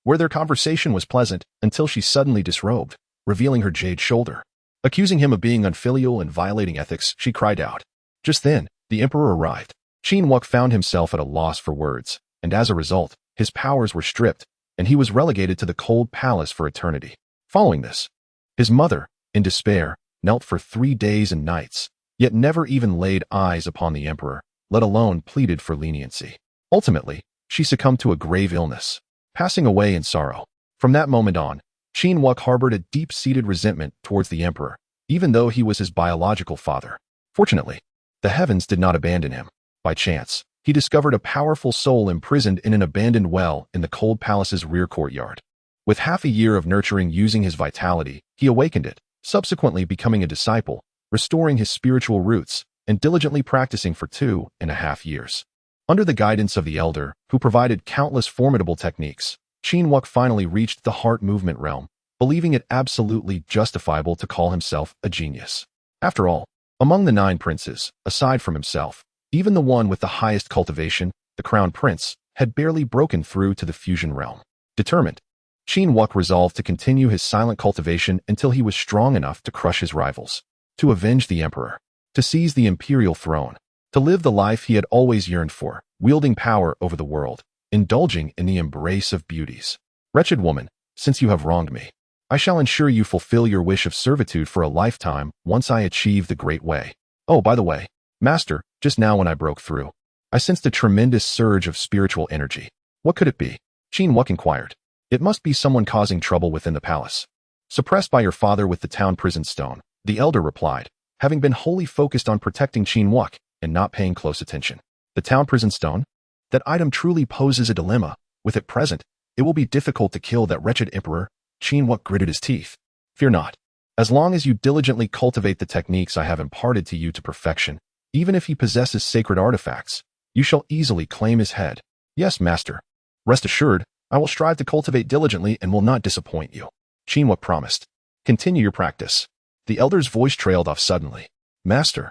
where their conversation was pleasant until she suddenly disrobed, revealing her jade shoulder. Accusing him of being unfilial and violating ethics, she cried out. Just then, the emperor arrived. Chen Mu found himself at a loss for words, and as a result, his powers were stripped, and he was relegated to the cold palace for eternity. Following this, his mother, in despair, knelt for 3 days and nights, yet never even laid eyes upon the emperor, let alone pleaded for leniency. Ultimately, she succumbed to a grave illness, passing away in sorrow. From that moment on, Chen Mu harbored a deep-seated resentment towards the emperor, even though he was his biological father. Fortunately, the heavens did not abandon him. By chance, he discovered a powerful soul imprisoned in an abandoned well in the cold palace's rear courtyard. With half a year of nurturing using his vitality, he awakened it, subsequently becoming a disciple, restoring his spiritual roots, and diligently practicing for 2.5 years. Under the guidance of the elder, who provided countless formidable techniques, Chen Mu finally reached the heart movement realm, believing it absolutely justifiable to call himself a genius. After all, among the 9 princes, aside from himself, even the one with the highest cultivation, the crown prince, had barely broken through to the fusion realm. Determined, Chen Mu resolved to continue his silent cultivation until he was strong enough to crush his rivals, to avenge the emperor, to seize the imperial throne, to live the life he had always yearned for, wielding power over the world, indulging in the embrace of beauties. Wretched woman, since you have wronged me, I shall ensure you fulfill your wish of servitude for a lifetime once I achieve the great way. Oh, by the way, master, just now when I broke through, I sensed a tremendous surge of spiritual energy. What could it be? Chen Mu inquired. It must be someone causing trouble within the palace. Suppressed by your father with the town prison stone, the elder replied, having been wholly focused on protecting Chen Mu and not paying close attention. The town prison stone? That item truly poses a dilemma. With it present, it will be difficult to kill that wretched emperor. Chen Mu gritted his teeth. Fear not. As long as you diligently cultivate the techniques I have imparted to you to perfection, even if he possesses sacred artifacts, you shall easily claim his head. Yes, master. Rest assured, I will strive to cultivate diligently and will not disappoint you. Chen Mu promised. Continue your practice. The elder's voice trailed off suddenly. Master.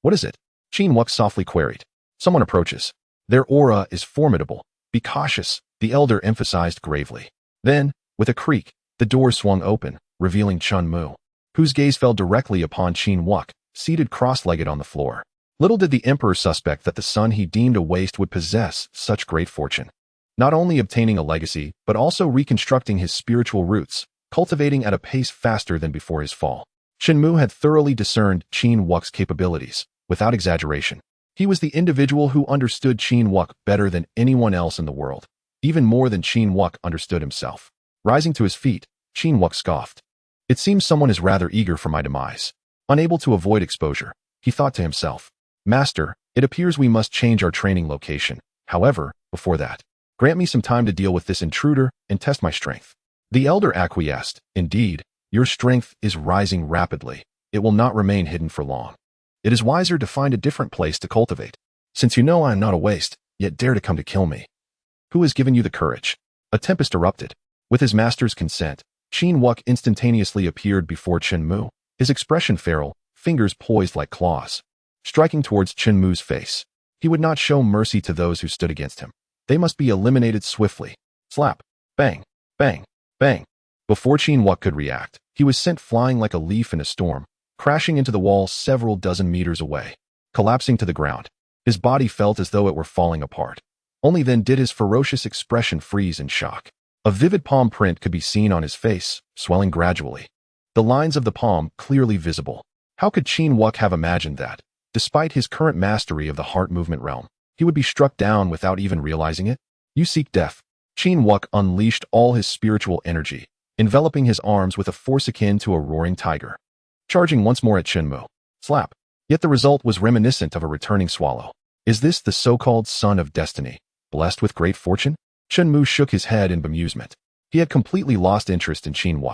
What is it? Chen Mu softly queried. Someone approaches. Their aura is formidable. Be cautious, the elder emphasized gravely. Then, with a creak, the door swung open, revealing Chen Mu, whose gaze fell directly upon Chen Mu, seated cross-legged on the floor. Little did the emperor suspect that the son he deemed a waste would possess such great fortune. Not only obtaining a legacy, but also reconstructing his spiritual roots, cultivating at a pace faster than before his fall. Chen Mu had thoroughly discerned Chen Mu's capabilities, without exaggeration. He was the individual who understood Chen Mu better than anyone else in the world, even more than Chen Mu understood himself. Rising to his feet, Chen Mu scoffed. It seems someone is rather eager for my demise. Unable to avoid exposure, he thought to himself, Master, it appears we must change our training location. However, before that, grant me some time to deal with this intruder and test my strength. The elder acquiesced. Indeed, your strength is rising rapidly. It will not remain hidden for long. It is wiser to find a different place to cultivate. Since you know I am not a waste, yet dare to come to kill me. Who has given you the courage? A tempest erupted. With his master's consent, Chen Mu instantaneously appeared before Chen Mu, his expression feral, fingers poised like claws, striking towards Chen Mu's face. He would not show mercy to those who stood against him. They must be eliminated swiftly. Slap. Bang. Bang. Bang. Before Chen Mu could react, he was sent flying like a leaf in a storm, crashing into the wall several dozen meters away. Collapsing to the ground, his body felt as though it were falling apart. Only then did his ferocious expression freeze in shock. A vivid palm print could be seen on his face, swelling gradually. The lines of the palm clearly visible. How could Chen Mu have imagined that, despite his current mastery of the heart movement realm, he would be struck down without even realizing it? You seek death. Chen Mu unleashed all his spiritual energy, enveloping his arms with a force akin to a roaring tiger. Charging once more at Chen Mu. Slap. Yet the result was reminiscent of a returning swallow. Is this the so-called son of destiny, blessed with great fortune? Chen Mu shook his head in bemusement. He had completely lost interest in Chen Mu.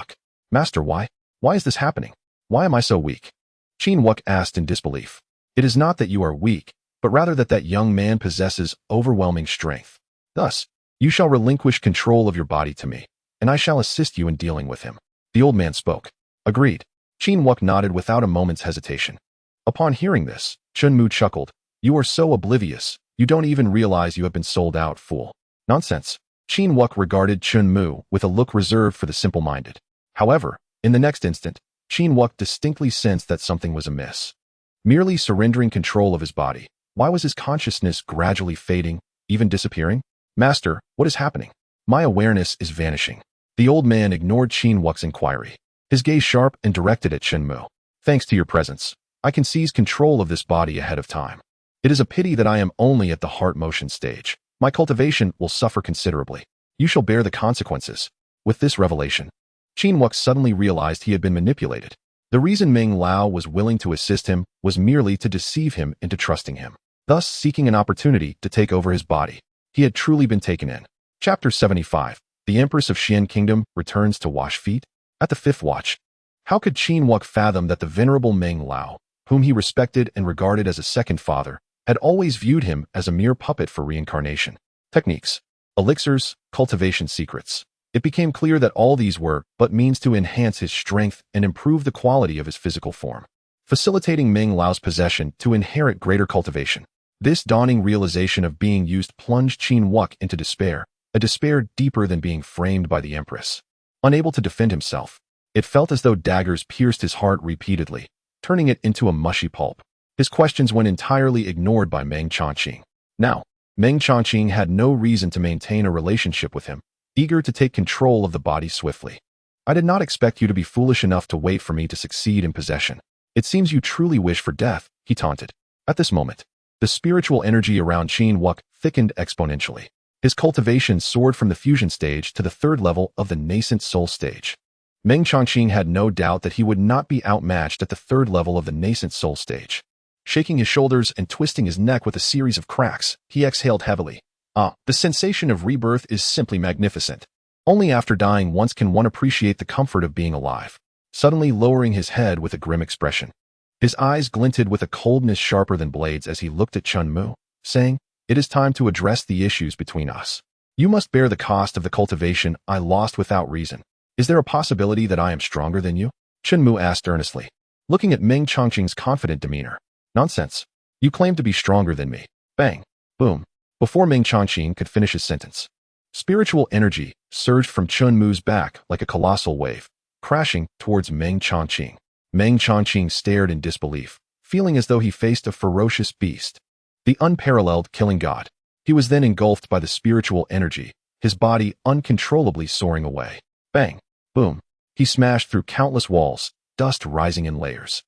Master, why? Why is this happening? Why am I so weak? Chen Mu asked in disbelief. It is not that you are weak, but rather that young man possesses overwhelming strength. Thus, you shall relinquish control of your body to me, and I shall assist you in dealing with him. The old man spoke. Agreed. Chen Mu nodded without a moment's hesitation. Upon hearing this, Chen Mu chuckled. You are so oblivious, you don't even realize you have been sold out, fool. Nonsense. Chen Mu regarded Chen Mu with a look reserved for the simple-minded. However, in the next instant, Chen Mu distinctly sensed that something was amiss. Merely surrendering control of his body, why was his consciousness gradually fading, even disappearing? Master, what is happening? My awareness is vanishing. The old man ignored Chen Mu's inquiry, his gaze sharp and directed at Chen Mu. Thanks to your presence, I can seize control of this body ahead of time. It is a pity that I am only at the heart motion stage. My cultivation will suffer considerably. You shall bear the consequences. With this revelation, Chen Mu suddenly realized he had been manipulated. The reason Meng Lao was willing to assist him was merely to deceive him into trusting him, thus seeking an opportunity to take over his body. He had truly been taken in. Chapter 75. The Empress of Xian Kingdom returns to wash feet. At the fifth watch, how could Chen Mu fathom that the venerable Meng Lao, whom he respected and regarded as a second father, had always viewed him as a mere puppet for reincarnation? Techniques, elixirs, cultivation secrets. It became clear that all these were but means to enhance his strength and improve the quality of his physical form, facilitating Meng Lao's possession to inherit greater cultivation. This dawning realization of being used plunged Chen Mu into despair, a despair deeper than being framed by the Empress. Unable to defend himself, it felt as though daggers pierced his heart repeatedly, turning it into a mushy pulp. His questions went entirely ignored by Meng Chongqing. Now, Meng Chongqing had no reason to maintain a relationship with him, eager to take control of the body swiftly. I did not expect you to be foolish enough to wait for me to succeed in possession. It seems you truly wish for death, he taunted. At this moment, the spiritual energy around Chen Mu thickened exponentially. His cultivation soared from the fusion stage to the third level of the nascent soul stage. Meng Chongqing had no doubt that he would not be outmatched at the third level of the nascent soul stage. Shaking his shoulders and twisting his neck with a series of cracks, he exhaled heavily. The sensation of rebirth is simply magnificent. Only after dying once can one appreciate the comfort of being alive. Suddenly lowering his head with a grim expression, his eyes glinted with a coldness sharper than blades as he looked at Chen Mu, saying, It is time to address the issues between us. You must bear the cost of the cultivation I lost without reason. Is there a possibility that I am stronger than you? Chen Mu asked earnestly, looking at Meng Chongqing's confident demeanor. Nonsense. You claim to be stronger than me. Bang. Boom. Before Meng Chongqing could finish his sentence, spiritual energy surged from Chen Mu's back like a colossal wave, crashing towards Meng Chongqing. Meng Chongqing stared in disbelief, feeling as though he faced a ferocious beast, the unparalleled killing god. He was then engulfed by the spiritual energy, his body uncontrollably soaring away. Bang. Boom. He smashed through countless walls, dust rising in layers.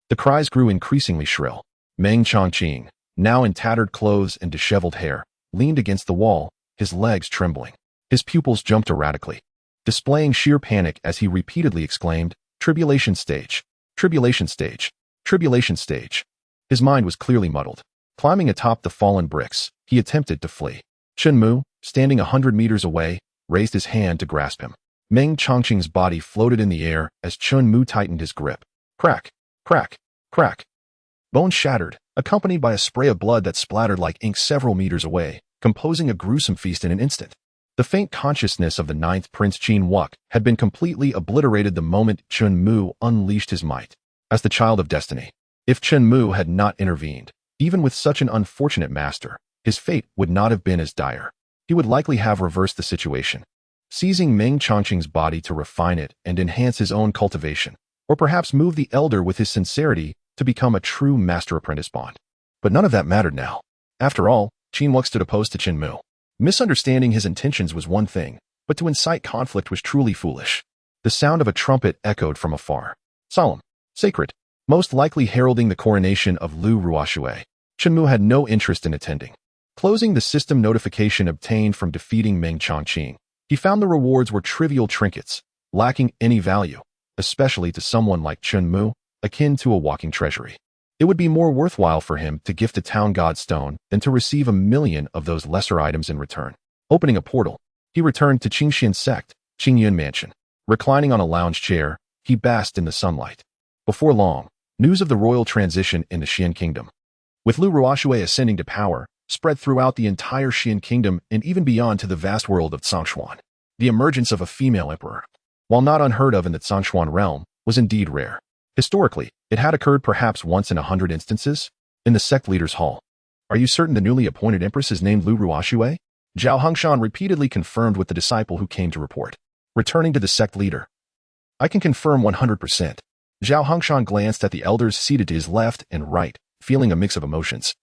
The cries grew increasingly shrill. Meng Chongqing, now in tattered clothes and disheveled hair, leaned against the wall, his legs trembling. His pupils jumped erratically, displaying sheer panic as he repeatedly exclaimed, Tribulation stage, tribulation stage, tribulation stage. His mind was clearly muddled. Climbing atop the fallen bricks, he attempted to flee. Chen Mu, standing 100 meters away, raised his hand to grasp him. Meng Chongqing's body floated in the air as Chen Mu tightened his grip. Crack, crack, crack. Bones shattered, accompanied by a spray of blood that splattered like ink several meters away, composing a gruesome feast in an instant. The faint consciousness of the ninth Prince Chen Mu had been completely obliterated the moment Chen Mu unleashed his might. As the child of destiny, if Chen Mu had not intervened, even with such an unfortunate master, his fate would not have been as dire. He would likely have reversed the situation, seizing Meng Chongqing's body to refine it and enhance his own cultivation, or perhaps move the elder with his sincerity to become a true master-apprentice bond. But none of that mattered now. After all, Chen Mu stood opposed to Chen Mu. Misunderstanding his intentions was one thing, but to incite conflict was truly foolish. The sound of a trumpet echoed from afar. Solemn, sacred, most likely heralding the coronation of Lu Ruoxue. Chen Mu had no interest in attending. Closing the system notification obtained from defeating Meng Chongqing, he found the rewards were trivial trinkets, lacking any value, especially to someone like Chen Mu, akin to a walking treasury. It would be more worthwhile for him to gift a town god stone than to receive 1,000,000 of those lesser items in return. Opening a portal, He returned to Qingxian sect, Qingyun mansion. Reclining on a lounge chair, he basked in the sunlight. Before long, news of the royal transition in the Xian kingdom, with Lu Ruoxue ascending to power, spread throughout the entire Xian kingdom and even beyond to the vast world of Zhongshuan. The emergence of a female emperor, while not unheard of in the Zhongshuan realm, was indeed rare. Historically, it had occurred perhaps once in 100 instances. In the sect leader's hall. Are you certain the newly appointed empress is named Lu Ruoxue? Zhao Hongshan repeatedly confirmed with the disciple who came to report. Returning to the sect leader. I can confirm 100%. Zhao Hongshan glanced at the elders seated to his left and right, feeling a mix of emotions.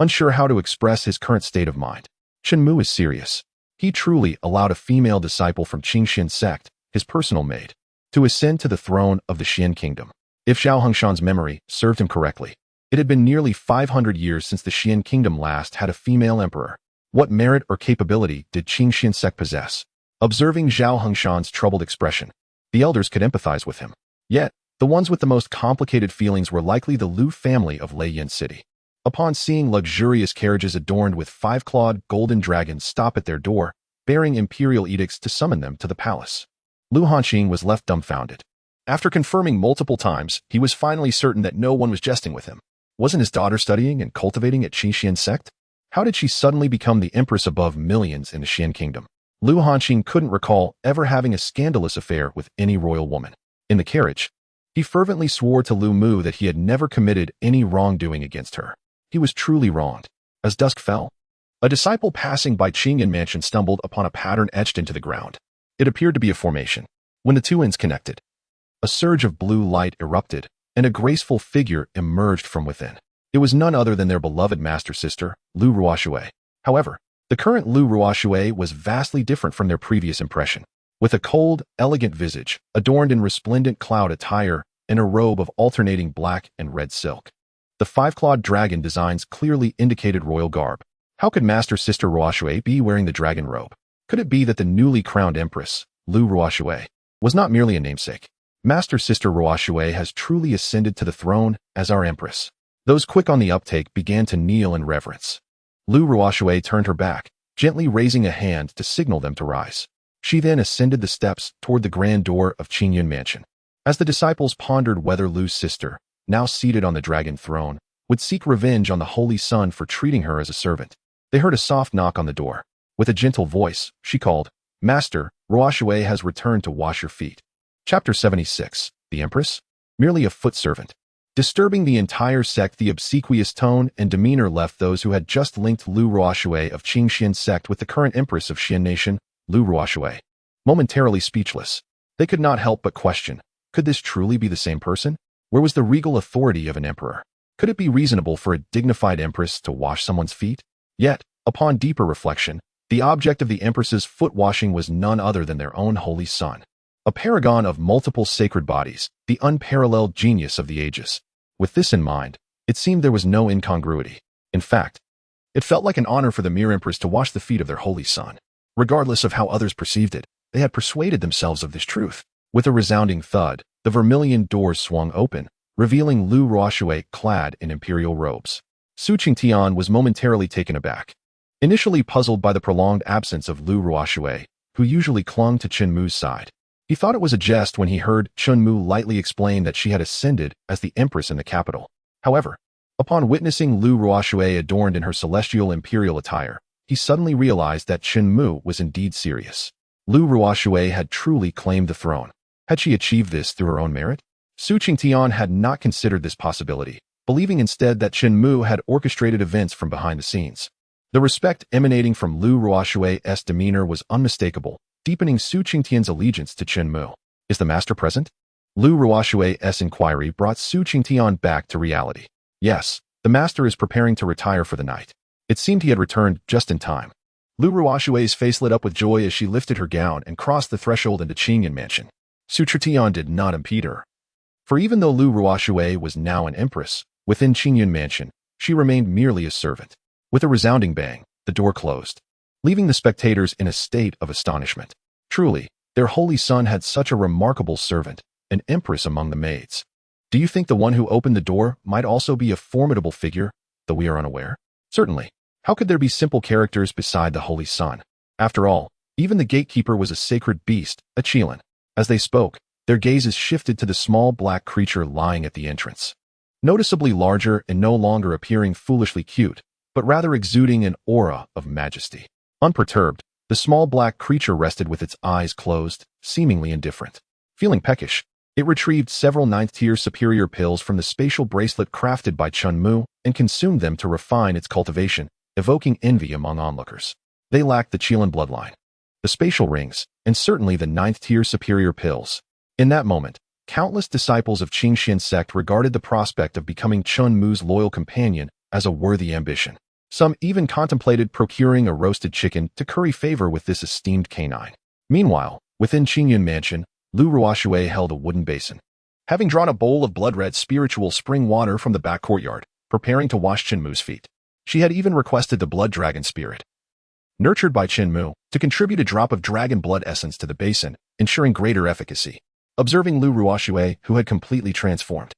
Unsure how to express his current state of mind. Chen Mu is serious. He truly allowed a female disciple from Qingxian sect, his personal maid, to ascend to the throne of the Xian kingdom. If Zhao Hongshan's memory served him correctly, it had been nearly 500 years since the Xian kingdom last had a female emperor. What merit or capability did Qingxian sect possess? Observing Zhao Hongshan's troubled expression, the elders could empathize with him. Yet, the ones with the most complicated feelings were likely the Lu family of Leiyan City. Upon seeing luxurious carriages adorned with 5-clawed golden dragons stop at their door, bearing imperial edicts to summon them to the palace, Lu Hanqing was left dumbfounded. After confirming multiple times, he was finally certain that no one was jesting with him. Wasn't his daughter studying and cultivating at Qingxian sect? How did she suddenly become the empress above millions in the Xian kingdom? Lu Hanqing couldn't recall ever having a scandalous affair with any royal woman. In the carriage, he fervently swore to Lu Mu that he had never committed any wrongdoing against her. He was truly wronged. As dusk fell, a disciple passing by Qingyun mansion stumbled upon a pattern etched into the ground. It appeared to be a formation. When the two ends connected, a surge of blue light erupted, and a graceful figure emerged from within. It was none other than their beloved master sister, Lu Ruoxue. However, the current Lu Ruoxue was vastly different from their previous impression. With a cold, elegant visage, adorned in resplendent cloud attire, and a robe of alternating black and red silk. The 5-clawed dragon designs clearly indicated royal garb. How could Master Sister Ruoxue be wearing the dragon robe? Could it be that the newly crowned empress, Lu Ruoxue, was not merely a namesake? Master Sister Ruoxue has truly ascended to the throne as our empress. Those quick on the uptake began to kneel in reverence. Lu Ruoxue turned her back, gently raising a hand to signal them to rise. She then ascended the steps toward the grand door of Qingyun mansion. As the disciples pondered whether Lu's sister, now seated on the dragon throne, would seek revenge on the Holy Sun for treating her as a servant, they heard a soft knock on the door. With a gentle voice, she called, "Master, Ruoxue has returned to wash your feet." Chapter 76. The Empress? Merely a foot servant. Disturbing the entire sect, the obsequious tone and demeanor left those who had just linked Lu Ruoxue of Qingxian sect with the current empress of Xian nation, Lu Ruoxue, momentarily speechless. They could not help but question, could this truly be the same person? Where was the regal authority of an emperor? Could it be reasonable for a dignified empress to wash someone's feet? Yet, upon deeper reflection, the object of the empress's foot washing was none other than their own holy son. A paragon of multiple sacred bodies, the unparalleled genius of the ages. With this in mind, it seemed there was no incongruity. In fact, it felt like an honor for the mere empress to wash the feet of their holy son. Regardless of how others perceived it, they had persuaded themselves of this truth. With a resounding thud, the vermilion doors swung open, revealing Lu Ruoxue clad in imperial robes. Su Qingtian was momentarily taken aback. Initially puzzled by the prolonged absence of Lu Ruoxue, who usually clung to Chen Mu's side, he thought it was a jest when he heard Chen Mu lightly explain that she had ascended as the empress in the capital. However, upon witnessing Lu Ruoxue adorned in her celestial imperial attire, he suddenly realized that Chen Mu was indeed serious. Lu Ruoxue had truly claimed the throne. Had she achieved this through her own merit? Su Qingtian had not considered this possibility, believing instead that Chen Mu had orchestrated events from behind the scenes. The respect emanating from Lu Ruoxue's demeanor was unmistakable, deepening Su Qingtian's allegiance to Chen Mu. Is the master present? Lu Ruoxue's inquiry brought Su Qingtian back to reality. Yes, the master is preparing to retire for the night. It seemed he had returned just in time. Lu Ruoxue's face lit up with joy as she lifted her gown and crossed the threshold into Qingyun mansion. Su Qingtian did not impede her. For even though Lu Ruoxue was now an empress, within Qingyun mansion, she remained merely a servant. With a resounding bang, the door closed, leaving the spectators in a state of astonishment. Truly, their holy son had such a remarkable servant, an empress among the maids. Do you think the one who opened the door might also be a formidable figure, though we are unaware? Certainly. How could there be simple characters beside the holy son? After all, Even the gatekeeper was a sacred beast, a Qilin. As they spoke, their gazes shifted to the small black creature lying at the entrance. Noticeably larger and no longer appearing foolishly cute, but rather exuding an aura of majesty. Unperturbed, the small black creature rested with its eyes closed, seemingly indifferent. Feeling peckish, it retrieved several ninth-tier superior pills from the spatial bracelet crafted by Chen Mu and consumed them to refine its cultivation, evoking envy among onlookers. They lacked the Qilin bloodline, the spatial rings, and certainly the ninth-tier superior pills. In that moment, countless disciples of Qingxian sect regarded the prospect of becoming Chen Mu's loyal companion as a worthy ambition. Some even contemplated procuring a roasted chicken to curry favor with this esteemed canine. Meanwhile, within Qingyun Mansion, Lu Ruoshui held a wooden basin. Having drawn a bowl of blood-red spiritual spring water from the back courtyard, preparing to wash Chen Mu's feet. She had even requested the blood dragon spirit, nurtured by Chen Mu, to contribute a drop of dragon blood essence to the basin, ensuring greater efficacy. Observing Lu Ruoshui, who had completely transformed,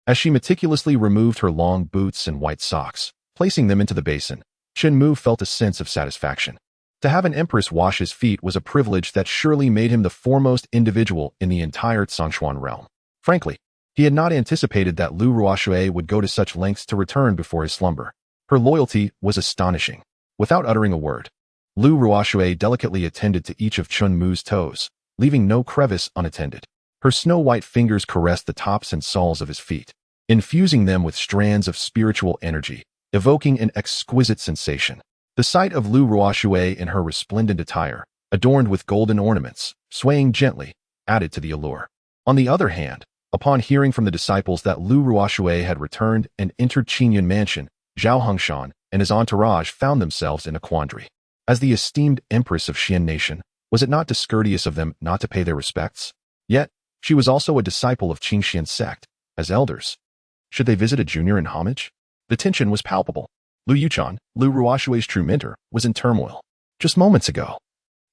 as she meticulously removed her long boots and white socks, placing them into the basin, Chen Mu felt a sense of satisfaction. To have an empress wash his feet was a privilege that surely made him the foremost individual in the entire Zhongshuan realm. Frankly, he had not anticipated that Lu Ruoshui would go to such lengths to return before his slumber. Her loyalty was astonishing. Without uttering a word, Lu Ruoshui delicately attended to each of Chen Mu's toes, leaving no crevice unattended. Her snow-white fingers caressed the tops and soles of his feet, infusing them with strands of spiritual energy, evoking an exquisite sensation. The sight of Lu Ruoshui in her resplendent attire, adorned with golden ornaments, swaying gently, added to the allure. On the other hand, upon hearing from the disciples that Lu Ruoshui had returned and entered Qingyun Mansion, Zhao Hengshan and his entourage found themselves in a quandary. As the esteemed empress of Xian Nation, was it not discourteous of them not to pay their respects? Yet, she was also a disciple of Qingxian sect. As elders, should they visit a junior in homage? The tension was palpable. Lu Yuchan, Lu Ruoshui's true mentor, was in turmoil. Just moments ago,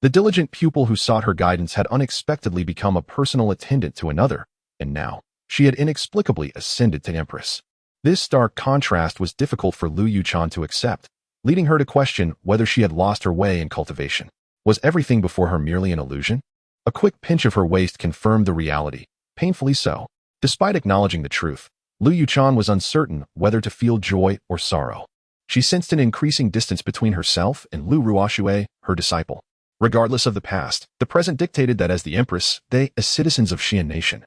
the diligent pupil who sought her guidance had unexpectedly become a personal attendant to another, and now, she had inexplicably ascended to empress. This stark contrast was difficult for Lu Yuchan to accept, leading her to question whether she had lost her way in cultivation. Was everything before her merely an illusion? A quick pinch of her waist confirmed the reality, painfully so. Despite acknowledging the truth, Lu Yuchan was uncertain whether to feel joy or sorrow. She sensed an increasing distance between herself and Lu Ruoshui, her disciple. Regardless of the past, the present dictated that as the empress, they, as citizens of Xian Nation,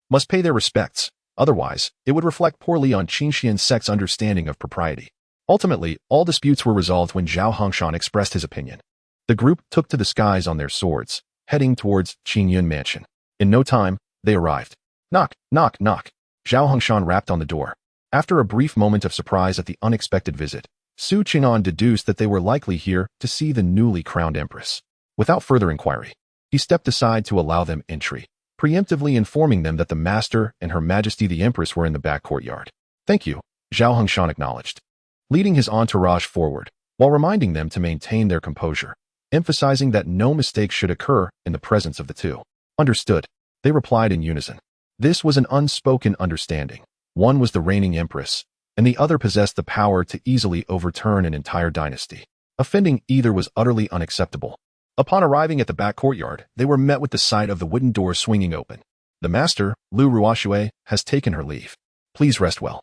must pay their respects. Otherwise, it would reflect poorly on Qingxian sect's understanding of propriety. Ultimately, all disputes were resolved when Zhao Hengshan expressed his opinion. The group took to the skies on their swords, heading towards Qingyun Mansion. In no time, they arrived. Knock, knock, knock. Zhao Hengshan rapped on the door. After a brief moment of surprise at the unexpected visit, Su Qing'an deduced that they were likely here to see the newly crowned empress. Without further inquiry, he stepped aside to allow them entry, preemptively informing them that the master and Her Majesty the Empress were in the back courtyard. Thank you, Zhao Hengshan acknowledged, leading his entourage forward, while reminding them to maintain their composure, emphasizing that no mistake should occur in the presence of the two. Understood, they replied in unison. This was an unspoken understanding. One was the reigning empress, and the other possessed the power to easily overturn an entire dynasty. Offending either was utterly unacceptable. Upon arriving at the back courtyard, they were met with the sight of the wooden door swinging open. The master, Lu Ruoshui, has taken her leave. Please rest well.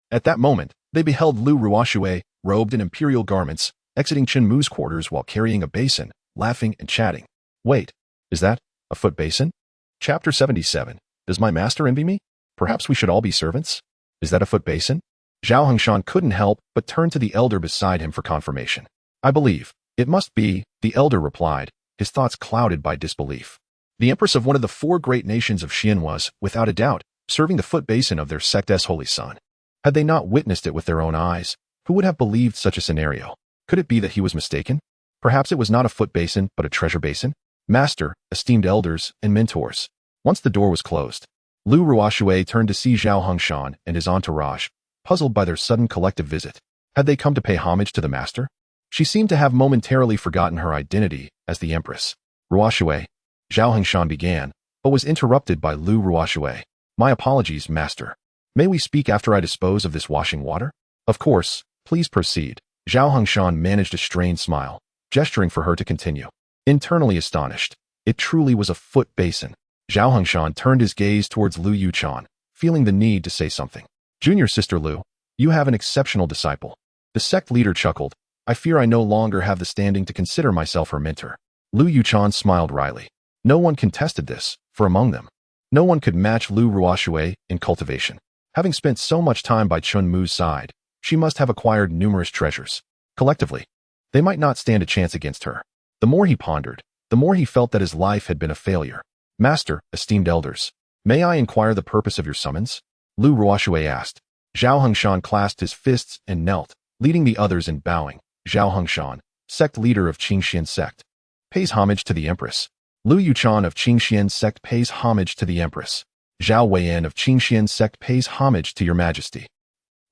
At that moment, they beheld Lu Ruoshui, robed in imperial garments, exiting Chen Mu's quarters while carrying a basin, laughing and chatting. Wait, is that a foot basin? Chapter 77. Does my master envy me? Perhaps we should all be servants? Is that a foot basin? Zhao Hengshan couldn't help but turn to the elder beside him for confirmation. I believe it must be, the elder replied, his thoughts clouded by disbelief. The empress of one of the four great nations of Xian was, without a doubt, serving the foot basin of their sect's holy son. Had they not witnessed it with their own eyes, who would have believed such a scenario? Could it be that he was mistaken? Perhaps it was not a foot basin, but a treasure basin? Master, esteemed elders, and mentors. Once the door was closed, Lu Ruoshui turned to see Zhao Hengshan and his entourage, puzzled by their sudden collective visit. Had they come to pay homage to the master? She seemed to have momentarily forgotten her identity as the empress. Ruoshui, Zhao Hengshan began, but was interrupted by Lu Ruoshui. My apologies, master. May we speak after I dispose of this washing water? Of course, please proceed. Zhao Hengshan managed a strained smile, gesturing for her to continue. Internally astonished, it truly was a foot basin. Zhao Hongshan turned his gaze towards Lu Yuchan, feeling the need to say something. Junior sister Lu, you have an exceptional disciple. The sect leader chuckled. I fear I no longer have the standing to consider myself her mentor. Lu Yuchan smiled wryly. No one contested this, for among them, no one could match Lu Ruoxue in cultivation. Having spent so much time by Chen Mu's side, she must have acquired numerous treasures. Collectively, they might not stand a chance against her. The more he pondered, the more he felt that his life had been a failure. Master, esteemed elders, may I inquire the purpose of your summons? Lu Ruoxue asked. Zhao Hongshan clasped his fists and knelt, leading the others in bowing. Zhao Hongshan, sect leader of Qingxian sect, pays homage to the empress. Lu Yuchan of Qingxian sect pays homage to the empress. Zhao Weiyan of Qingxian sect pays homage to your majesty.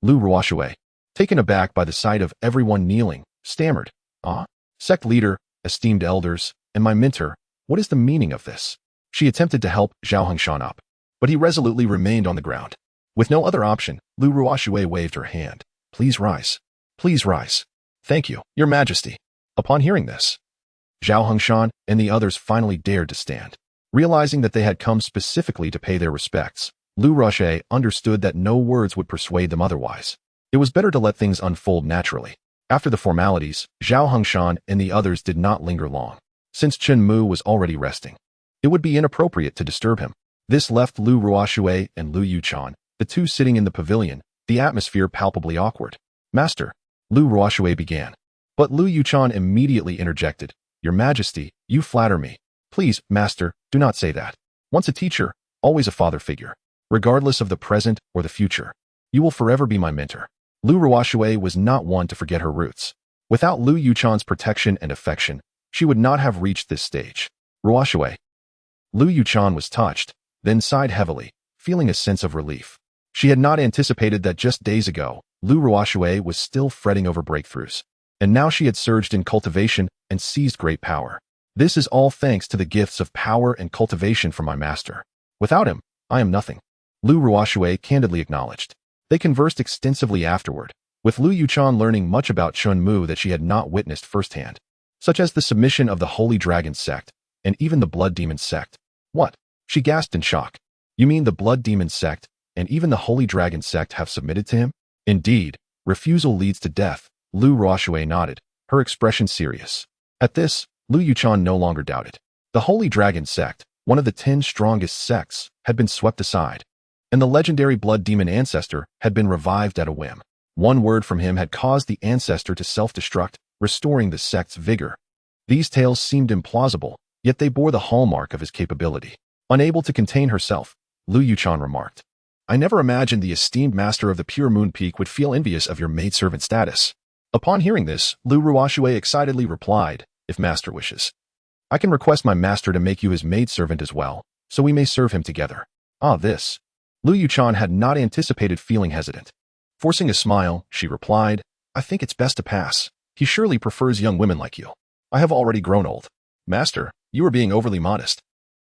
Lu Ruoxue, taken aback by the sight of everyone kneeling, stammered, Ah? Sect leader, esteemed elders, and my mentor, what is the meaning of this? She attempted to help Zhao Hongshan up, but he resolutely remained on the ground. With no other option, Lu Ruoxue waved her hand. Please rise. Please rise. Thank you, your majesty. Upon hearing this, Zhao Hongshan and the others finally dared to stand. Realizing that they had come specifically to pay their respects, Lu Ruoxue understood that no words would persuade them otherwise. It was better to let things unfold naturally. After the formalities, Zhao Hongshan and the others did not linger long. Since Chen Mu was already resting, it would be inappropriate to disturb him. This left Lu Ruoxue and Lu Yuchan, the two sitting in the pavilion, the atmosphere palpably awkward. Master, Lu Ruoxue began. But Lu Yuchan immediately interjected. Your Majesty, you flatter me. Please, Master, do not say that. Once a teacher, always a father figure. Regardless of the present or the future, you will forever be my mentor. Lu Ruoxue was not one to forget her roots. Without Lu Yuchan's protection and affection, she would not have reached this stage. Ruoxue. Lu Yuchan was touched, then sighed heavily, feeling a sense of relief. She had not anticipated that just days ago, Lu Ruoxue was still fretting over breakthroughs. And now she had surged in cultivation and seized great power. This is all thanks to the gifts of power and cultivation from my master. Without him, I am nothing. Lu Ruoxue candidly acknowledged. They conversed extensively afterward, with Lu Yuchan learning much about Chen Mu that she had not witnessed firsthand, such as the submission of the Holy Dragon sect, and even the Blood Demon sect. What? She gasped in shock. You mean the Blood Demon sect, and even the Holy Dragon sect have submitted to him? Indeed, refusal leads to death. Lu Ruoxue nodded, her expression serious. At this, Lu Yuchan no longer doubted. The Holy Dragon sect, one of the 10 strongest sects, had been swept aside, and the legendary Blood Demon ancestor had been revived at a whim. One word from him had caused the ancestor to self-destruct, restoring the sect's vigor. These tales seemed implausible, yet they bore the hallmark of his capability. Unable to contain herself, Lu Yuchan remarked, I never imagined the esteemed master of the Pure Moon Peak would feel envious of your maidservant status. Upon hearing this, Lu Ruoxue excitedly replied, If master wishes, I can request my master to make you his maidservant as well, so we may serve him together. Ah, this. Lu Yuchan had not anticipated feeling hesitant. Forcing a smile, she replied, I think it's best to pass. He surely prefers young women like you. I have already grown old. Master, you are being overly modest.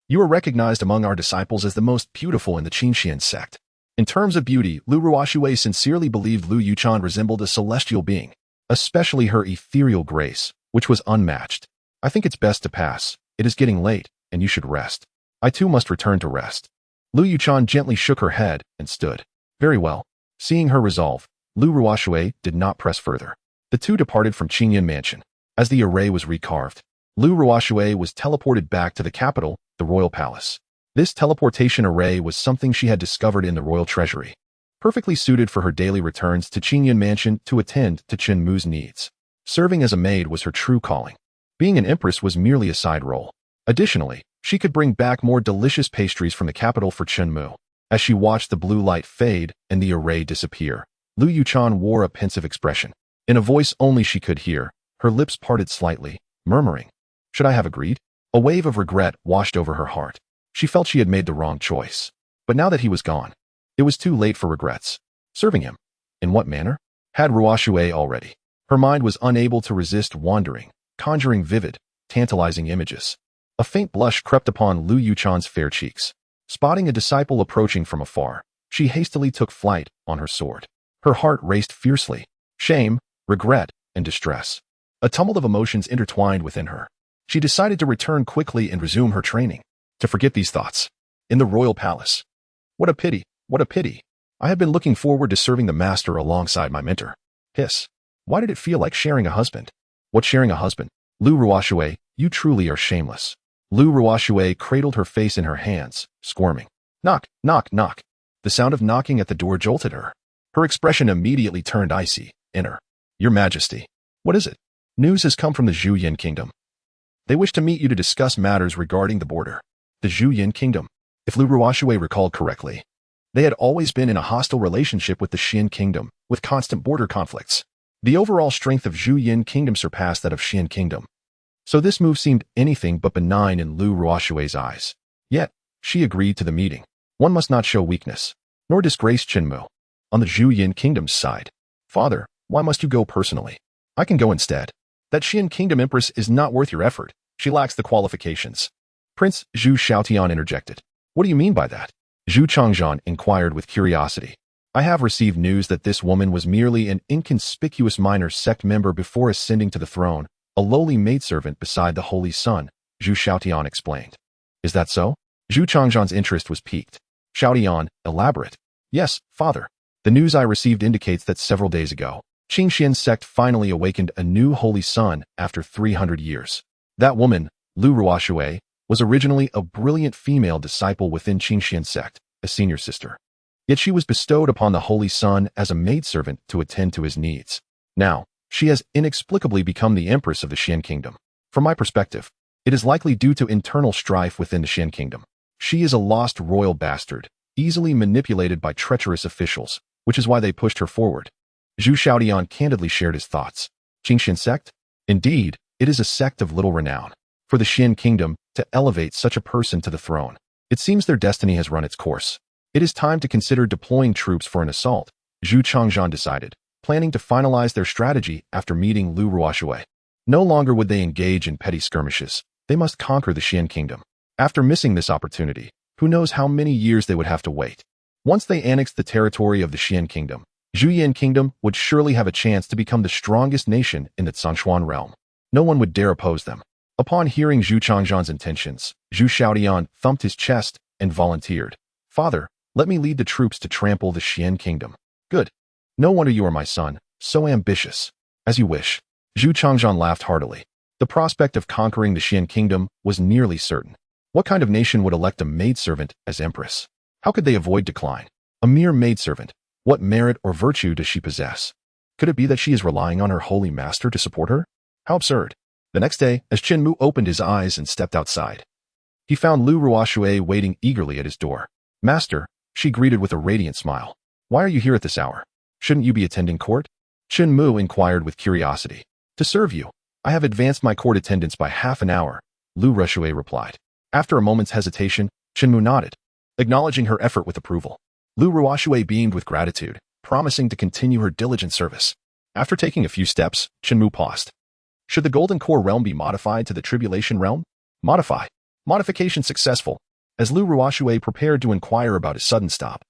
You are recognized among our disciples as the most beautiful in the Qingxian sect. In terms of beauty, Lu Ruoxue sincerely believed Lu Yuchan resembled a celestial being, especially her ethereal grace, which was unmatched. I think it's best to pass. It is getting late, and you should rest. I too must return to rest. Lu Yuchan gently shook her head and stood. Very well. Seeing her resolve, Lu Ruoxue did not press further. The two departed from Qingyan Mansion. As the array was recarved, Lu Ruoxue was teleported back to the capital, the royal palace. This teleportation array was something she had discovered in the royal treasury, perfectly suited for her daily returns to Qingyan Mansion to attend to Chen Mu's needs. Serving as a maid was her true calling. Being an empress was merely a side role. Additionally, she could bring back more delicious pastries from the capital for Chen Mu. As she watched the blue light fade and the array disappear, Lu Yuchan wore a pensive expression. In a voice only she could hear, her lips parted slightly, murmuring, Should I have agreed? A wave of regret washed over her heart. She felt she had made the wrong choice. But now that he was gone, it was too late for regrets. Serving him? In what manner? Had Ruoxue already? Her mind was unable to resist wandering, conjuring vivid, tantalizing images. A faint blush crept upon Lu Yuchan's fair cheeks. Spotting a disciple approaching from afar, she hastily took flight on her sword. Her heart raced fiercely. Shame, regret, and distress. A tumult of emotions intertwined within her. She decided to return quickly and resume her training. To forget these thoughts. In the royal palace. What a pity, what a pity. I have been looking forward to serving the master alongside my mentor. Hiss. Why did it feel like sharing a husband? What sharing a husband? Lu Ruoshui, you truly are shameless. Lu Ruoshui cradled her face in her hands, squirming. Knock, knock, knock. The sound of knocking at the door jolted her. Her expression immediately turned icy. Enter. Your Majesty. What is it? News has come from the Zhuyin Kingdom. They wish to meet you to discuss matters regarding the border. The Zhuyin Kingdom. If Lu Ruoshui recalled correctly, they had always been in a hostile relationship with the Xian Kingdom, with constant border conflicts. The overall strength of Zhuyin Kingdom surpassed that of Xian Kingdom. So this move seemed anything but benign in Lu Ruoshui's eyes. Yet, she agreed to the meeting. One must not show weakness, nor disgrace Chen Mu. On the Zhuyin Kingdom's side. Father, why must you go personally? I can go instead. That Xian Kingdom Empress is not worth your effort. She lacks the qualifications. Prince Zhu Xiaotian interjected. What do you mean by that? Zhu Changzhan inquired with curiosity. I have received news that this woman was merely an inconspicuous minor sect member before ascending to the throne, a lowly maidservant beside the Holy Sun, Zhu Xiaotian explained. Is that so? Zhu Changzhan's interest was piqued. Xiaotian, elaborate. Yes, father. The news I received indicates that several days ago, Qingxian sect finally awakened a new Holy Sun after 300 years. That woman, Lu Ruoshui, was originally a brilliant female disciple within Qingxian sect, a senior sister. Yet she was bestowed upon the Holy Sun as a maidservant to attend to his needs. Now, she has inexplicably become the empress of the Xian Kingdom. From my perspective, it is likely due to internal strife within the Xian Kingdom. She is a lost royal bastard, easily manipulated by treacherous officials, which is why they pushed her forward. Zhu Xiaotian candidly shared his thoughts. Qingxian sect? Indeed, it is a sect of little renown. For the Xian Kingdom to elevate such a person to the throne, it seems their destiny has run its course. It is time to consider deploying troops for an assault, Zhu Changzhan decided, planning to finalize their strategy after meeting Lu Ruoshui. No longer would they engage in petty skirmishes. They must conquer the Xian Kingdom. After missing this opportunity, who knows how many years they would have to wait. Once they annexed the territory of the Xian Kingdom, Zhuyin Kingdom would surely have a chance to become the strongest nation in the Zhongshuan realm. No one would dare oppose them. Upon hearing Zhu Changzhan's intentions, Zhu Xiaotian thumped his chest and volunteered. Father, let me lead the troops to trample the Xian Kingdom. Good. No wonder you are my son, so ambitious. As you wish. Zhu Changzhan laughed heartily. The prospect of conquering the Xian Kingdom was nearly certain. What kind of nation would elect a maidservant as empress? How could they avoid decline? A mere maidservant. What merit or virtue does she possess? Could it be that she is relying on her holy master to support her? How absurd. The next day, as Chen Mu opened his eyes and stepped outside, he found Lu Ruoshui waiting eagerly at his door. Master, she greeted with a radiant smile. Why are you here at this hour? Shouldn't you be attending court? Chen Mu inquired with curiosity. To serve you. I have advanced my court attendance by half an hour, Lu Ruoshui replied. After a moment's hesitation, Chen Mu nodded, acknowledging her effort with approval. Lu Ruoshui beamed with gratitude, promising to continue her diligent service. After taking a few steps, Chen Mu paused. Should the Golden Core realm be modified to the Tribulation realm? Modify. Modification successful. As Lu Ruoshui prepared to inquire about his sudden stop,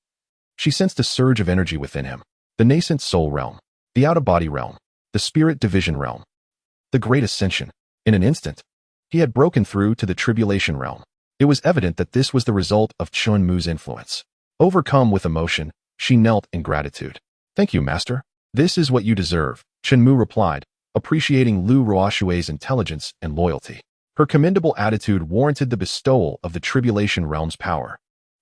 she sensed a surge of energy within him. The nascent soul realm, the out-of-body realm, the spirit division realm, the great ascension. In an instant, he had broken through to the Tribulation realm. It was evident that this was the result of Chen Mu's influence. Overcome with emotion, she knelt in gratitude. Thank you, master. This is what you deserve, Chen Mu replied, appreciating Lu Ruoshui's intelligence and loyalty. Her commendable attitude warranted the bestowal of the Tribulation realm's power,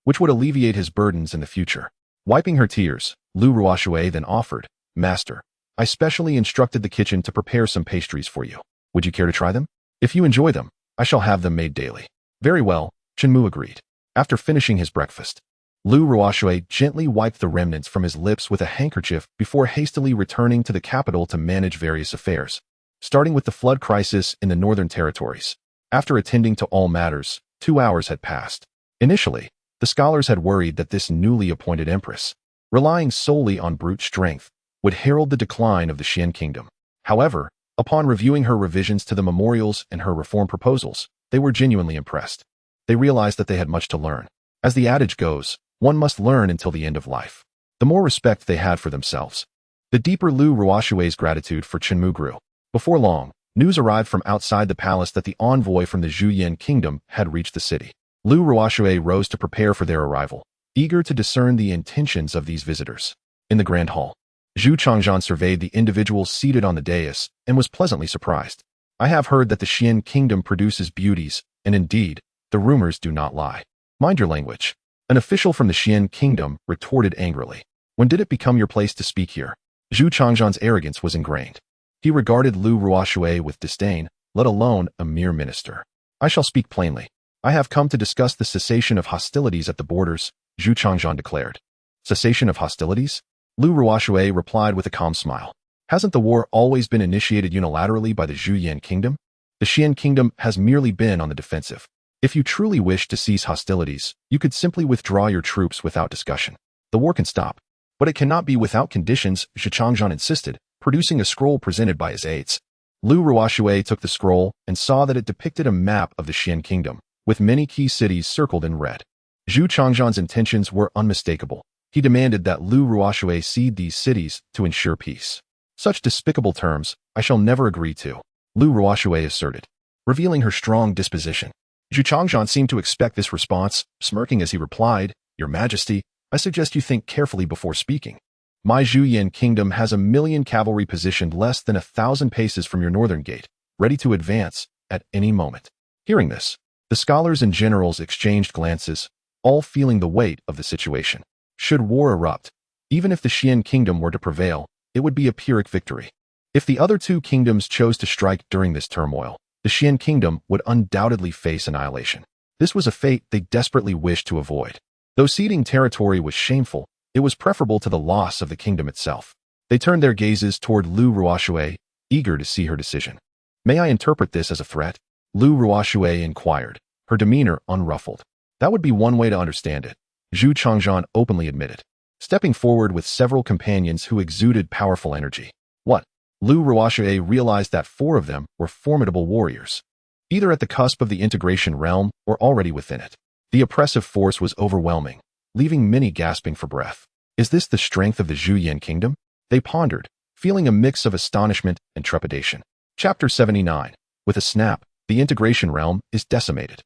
which would alleviate his burdens in the future. Wiping her tears, Lu Ruoshui then offered, Master, I specially instructed the kitchen to prepare some pastries for you. Would you care to try them? If you enjoy them, I shall have them made daily. Very well, Chen Mu agreed. After finishing his breakfast, Lu Ruoshui gently wiped the remnants from his lips with a handkerchief before hastily returning to the capital to manage various affairs, starting with the flood crisis in the northern territories. After attending to all matters, 2 hours had passed. Initially, the scholars had worried that this newly appointed empress, relying solely on brute strength, would herald the decline of the Xian Kingdom. However, upon reviewing her revisions to the memorials and her reform proposals, they were genuinely impressed. They realized that they had much to learn. As the adage goes, one must learn until the end of life. The more respect they had for themselves, the deeper Lu Ruoshui's gratitude for Chen Mu grew. Before long, News arrived from outside the palace that the envoy from the Zhuyan kingdom had reached the city. Lu Ruoxue rose to prepare for their arrival, eager to discern the intentions of these visitors. In the grand hall, Zhu Changzhan surveyed the individuals seated on the dais and was pleasantly surprised. I have heard that the Xian kingdom produces beauties, and indeed, the rumors do not lie. Mind your language. An official from the Xian kingdom retorted angrily. When did it become your place to speak here? Zhu Changzhan's arrogance was ingrained. He regarded Lu Ruoxue with disdain, let alone a mere minister. I shall speak plainly. I have come to discuss the cessation of hostilities at the borders, Zhu Changzhan declared. Cessation of hostilities? Lu Ruoxue replied with a calm smile. Hasn't the war always been initiated unilaterally by the Zhuyan kingdom? The Xian kingdom has merely been on the defensive. If you truly wish to cease hostilities, you could simply withdraw your troops without discussion. The war can stop. But it cannot be without conditions, Zhu Changzhan insisted, producing a scroll presented by his aides. Lu Ruoxue took the scroll and saw that it depicted a map of the Xian kingdom, with many key cities circled in red. Zhu Changzhan's intentions were unmistakable. He demanded that Lu Ruoxue cede these cities to ensure peace. Such despicable terms, I shall never agree to, Lu Ruoxue asserted, revealing her strong disposition. Zhu Changzhan seemed to expect this response, smirking as he replied, Your Majesty, I suggest you think carefully before speaking. My Zhuyan kingdom has 1,000,000 cavalry positioned less than 1,000 paces from your northern gate, ready to advance at any moment. Hearing this, the scholars and generals exchanged glances, all feeling the weight of the situation. Should war erupt, even if the Xian kingdom were to prevail, it would be a Pyrrhic victory. If the other two kingdoms chose to strike during this turmoil, the Xian kingdom would undoubtedly face annihilation. This was a fate they desperately wished to avoid. Though ceding territory was shameful, it was preferable to the loss of the kingdom itself. They turned their gazes toward Lu Ruoxue, eager to see her decision. May I interpret this as a threat? Lu Ruoxue inquired, her demeanor unruffled. That would be one way to understand it, Zhu Changzhan openly admitted, stepping forward with several companions who exuded powerful energy. What? Lu Ruoxue realized that 4 of them were formidable warriors, either at the cusp of the integration realm or already within it. The oppressive force was overwhelming, leaving many gasping for breath. Is this the strength of the Zhuyan kingdom? They pondered, feeling a mix of astonishment and trepidation. Chapter 79. With a snap, the integration realm is decimated.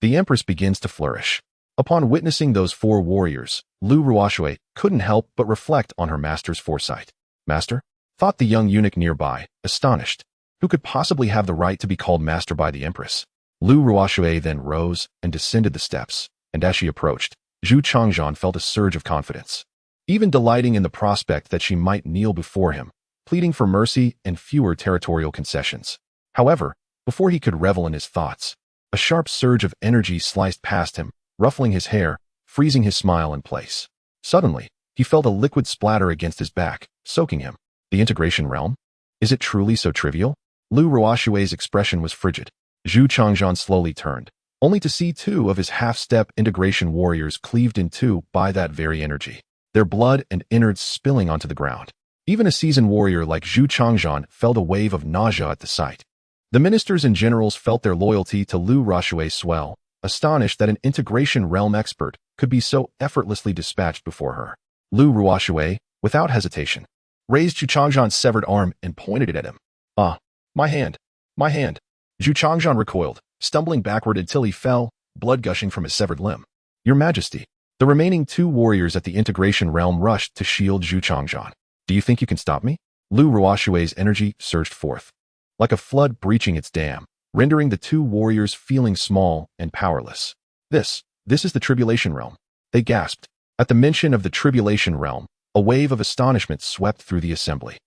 The Empress begins to flourish. Upon witnessing those 4 warriors, Lu Ruoxue couldn't help but reflect on her master's foresight. Master? Thought the young eunuch nearby, astonished. Who could possibly have the right to be called master by the Empress? Lu Ruoxue then rose and descended the steps, and as she approached, Zhu Changzhan felt a surge of confidence, even delighting in the prospect that she might kneel before him, pleading for mercy and fewer territorial concessions. However, before he could revel in his thoughts, a sharp surge of energy sliced past him, ruffling his hair, freezing his smile in place. Suddenly, he felt a liquid splatter against his back, soaking him. The integration realm? Is it truly so trivial? Lu Ruoxue's expression was frigid. Zhu Changzhan slowly turned, only to see 2 of his half-step integration warriors cleaved in 2 by that very energy, their blood and innards spilling onto the ground. Even a seasoned warrior like Zhu Changzhan felt a wave of nausea at the sight. The ministers and generals felt their loyalty to Lu Ruoxue swell, astonished that an integration realm expert could be so effortlessly dispatched before her. Lu Ruoxue, without hesitation, raised Zhu Changzhan's severed arm and pointed it at him. Ah, my hand, my hand. Zhu Changzhan recoiled, stumbling backward until he fell, blood gushing from his severed limb. Your Majesty. The remaining 2 warriors at the integration realm rushed to shield Zhu Changzhan. Do you think you can stop me? Lu Ruoxue's energy surged forth, like a flood breaching its dam, rendering the 2 warriors feeling small and powerless. This is the tribulation realm. They gasped. At the mention of the tribulation realm, a wave of astonishment swept through the assembly.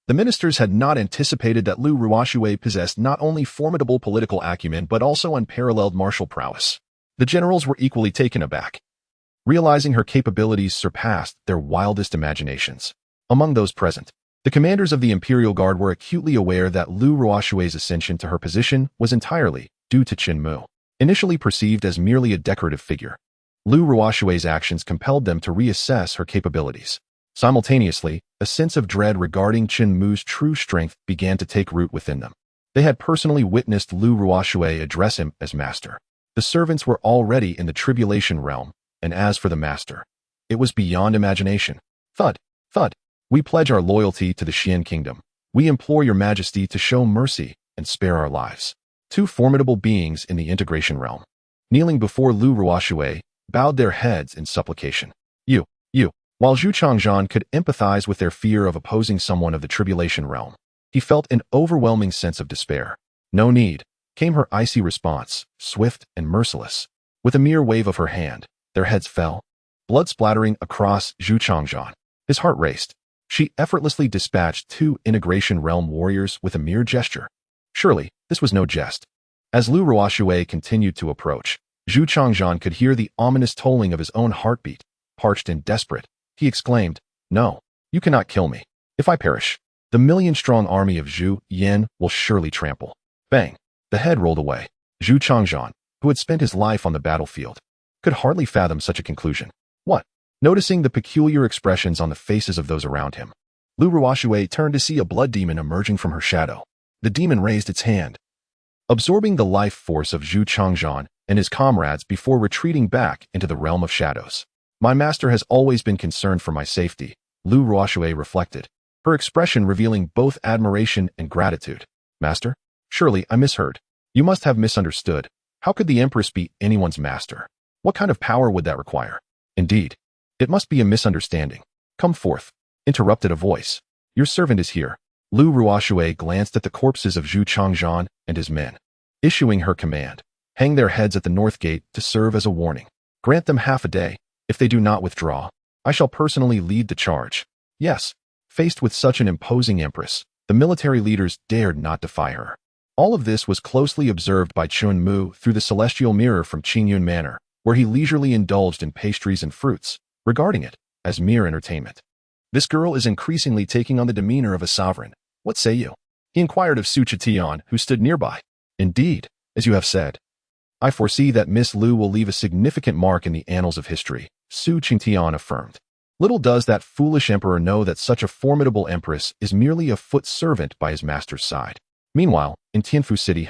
The ministers had not anticipated that Lu Ruoxue possessed not only formidable political acumen but also unparalleled martial prowess. The generals were equally taken aback, realizing her capabilities surpassed their wildest imaginations. Among those present, the commanders of the Imperial Guard were acutely aware that Lu Ruoxue's ascension to her position was entirely due to Chen Mu. Initially perceived as merely a decorative figure, Lu Ruoxue's actions compelled them to reassess her capabilities. Simultaneously, a sense of dread regarding Chen Mu's true strength began to take root within them. They had personally witnessed Lu Ruoxue address him as master. The servants were already in the tribulation realm, and as for the master, it was beyond imagination. Thud, thud. We pledge our loyalty to the Xian kingdom. We implore your Majesty to show mercy, and spare our lives. Two formidable beings in the integration realm, kneeling before Lu Ruoshui, bowed their heads in supplication. You. While Zhu Changzhan could empathize with their fear of opposing someone of the tribulation realm, he felt an overwhelming sense of despair. No need, came her icy response, swift and merciless. With a mere wave of her hand, their heads fell, blood splattering across Zhu Changzhan. His heart raced. She effortlessly dispatched two integration realm warriors with a mere gesture. Surely, this was no jest. As Lu Ruoshui continued to approach, Zhu Changzhan could hear the ominous tolling of his own heartbeat. Parched and desperate, he exclaimed, "No, you cannot kill me. If I perish, the million-strong army of Zhu Yan will surely trample." Bang! The head rolled away. Zhu Changzhan, who had spent his life on the battlefield, could hardly fathom such a conclusion. What? Noticing the peculiar expressions on the faces of those around him, Lu Ruoshui turned to see a blood demon emerging from her shadow. The demon raised its hand, absorbing the life force of Zhu Changzhan and his comrades before retreating back into the realm of shadows. My master has always been concerned for my safety, Lu Ruoshui reflected, her expression revealing both admiration and gratitude. Master? Surely I misheard. You must have misunderstood. How could the Empress be anyone's master? What kind of power would that require? Indeed, it must be a misunderstanding. Come forth, interrupted a voice. Your servant is here. Lu Ruoshui glanced at the corpses of Zhu Changzhan and his men, issuing her command. Hang their heads at the north gate to serve as a warning. Grant them half a day. If they do not withdraw, I shall personally lead the charge. Yes, faced with such an imposing empress, the military leaders dared not defy her. All of this was closely observed by Chen Mu through the celestial mirror from Qingyun Manor, where he leisurely indulged in pastries and fruits, regarding it as mere entertainment. This girl is increasingly taking on the demeanor of a sovereign. What say you? He inquired of Su Chitian, who stood nearby. Indeed, as you have said, I foresee that Miss Lu will leave a significant mark in the annals of history, Su Chitian affirmed. Little does that foolish emperor know that such a formidable empress is merely a foot servant by his master's side. Meanwhile, in Tianfu City,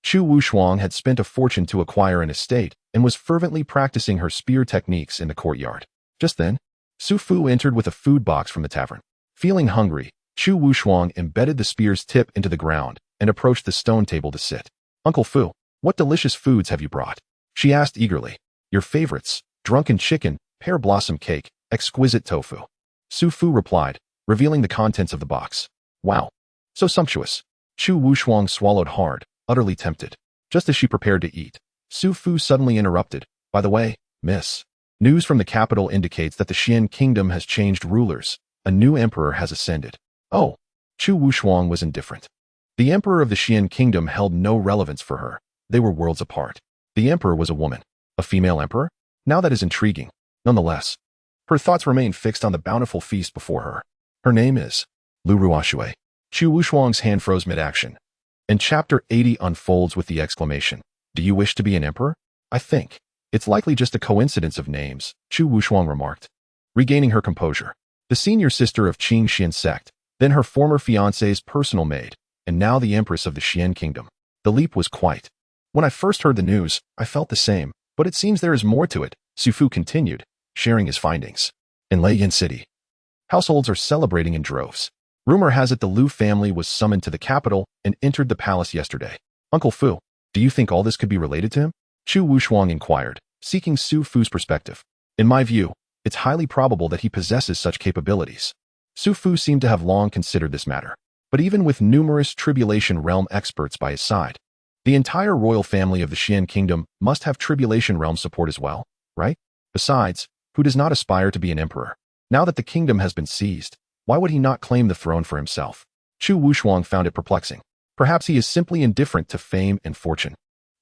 Chu Wushuang had spent a fortune to acquire an estate and was fervently practicing her spear techniques in the courtyard. Just then, Su Fu entered with a food box from the tavern. Feeling hungry, Chu Wushuang embedded the spear's tip into the ground and approached the stone table to sit. Uncle Fu, what delicious foods have you brought? She asked eagerly. Your favorites, drunken chicken, pear blossom cake, exquisite tofu. Su Fu replied, revealing the contents of the box. Wow, so sumptuous. Chu Wushuang swallowed hard, utterly tempted. Just as she prepared to eat, Su Fu suddenly interrupted. By the way, miss, news from the capital indicates that the Xian kingdom has changed rulers. A new emperor has ascended. Oh, Chu Wushuang was indifferent. The emperor of the Xian kingdom held no relevance for her. They were worlds apart. The emperor was a woman. A female emperor? Now that is intriguing. Nonetheless, her thoughts remained fixed on the bountiful feast before her. Her name is Lu Ruoshui. Chu Wushuang's hand froze mid-action, and Chapter 80 unfolds with the exclamation, Do you wish to be an emperor? I think it's likely just a coincidence of names, Chu Wushuang remarked, regaining her composure. The senior sister of Qing Xian sect, then her former fiancé's personal maid, and now the empress of the Xian kingdom. The leap was quite. When I first heard the news, I felt the same, but it seems there is more to it, Su Fu continued, sharing his findings. In Leiyan City, households are celebrating in droves. Rumor has it the Lu family was summoned to the capital and entered the palace yesterday. Uncle Fu, do you think all this could be related to him? Chu Wushuang inquired, seeking Su Fu's perspective. In my view, it's highly probable that he possesses such capabilities. Su Fu seemed to have long considered this matter, but even with numerous tribulation realm experts by his side, the entire royal family of the Xian kingdom must have tribulation realm support as well, right? Besides, who does not aspire to be an emperor? Now that the kingdom has been seized, why would he not claim the throne for himself? Chu Wushuang found it perplexing. Perhaps he is simply indifferent to fame and fortune.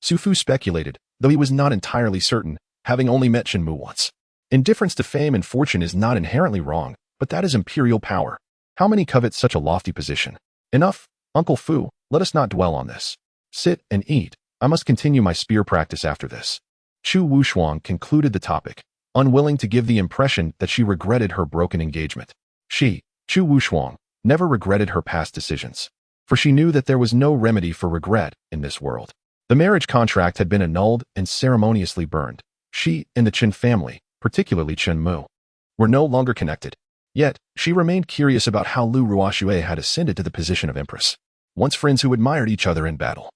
Su Fu speculated, though he was not entirely certain, having only met Chen Mu once. Indifference to fame and fortune is not inherently wrong, but that is imperial power. How many covet such a lofty position? Enough, Uncle Fu, let us not dwell on this. Sit and eat. I must continue my spear practice after this. Chu Wushuang concluded the topic, unwilling to give the impression that she regretted her broken engagement. She, Chu Wushuang, never regretted her past decisions, for she knew that there was no remedy for regret in this world. The marriage contract had been annulled and ceremoniously burned. She and the Chen family, particularly Chen Mu, were no longer connected. Yet, she remained curious about how Lu Ruoshui had ascended to the position of empress. once friends who admired each other in battle.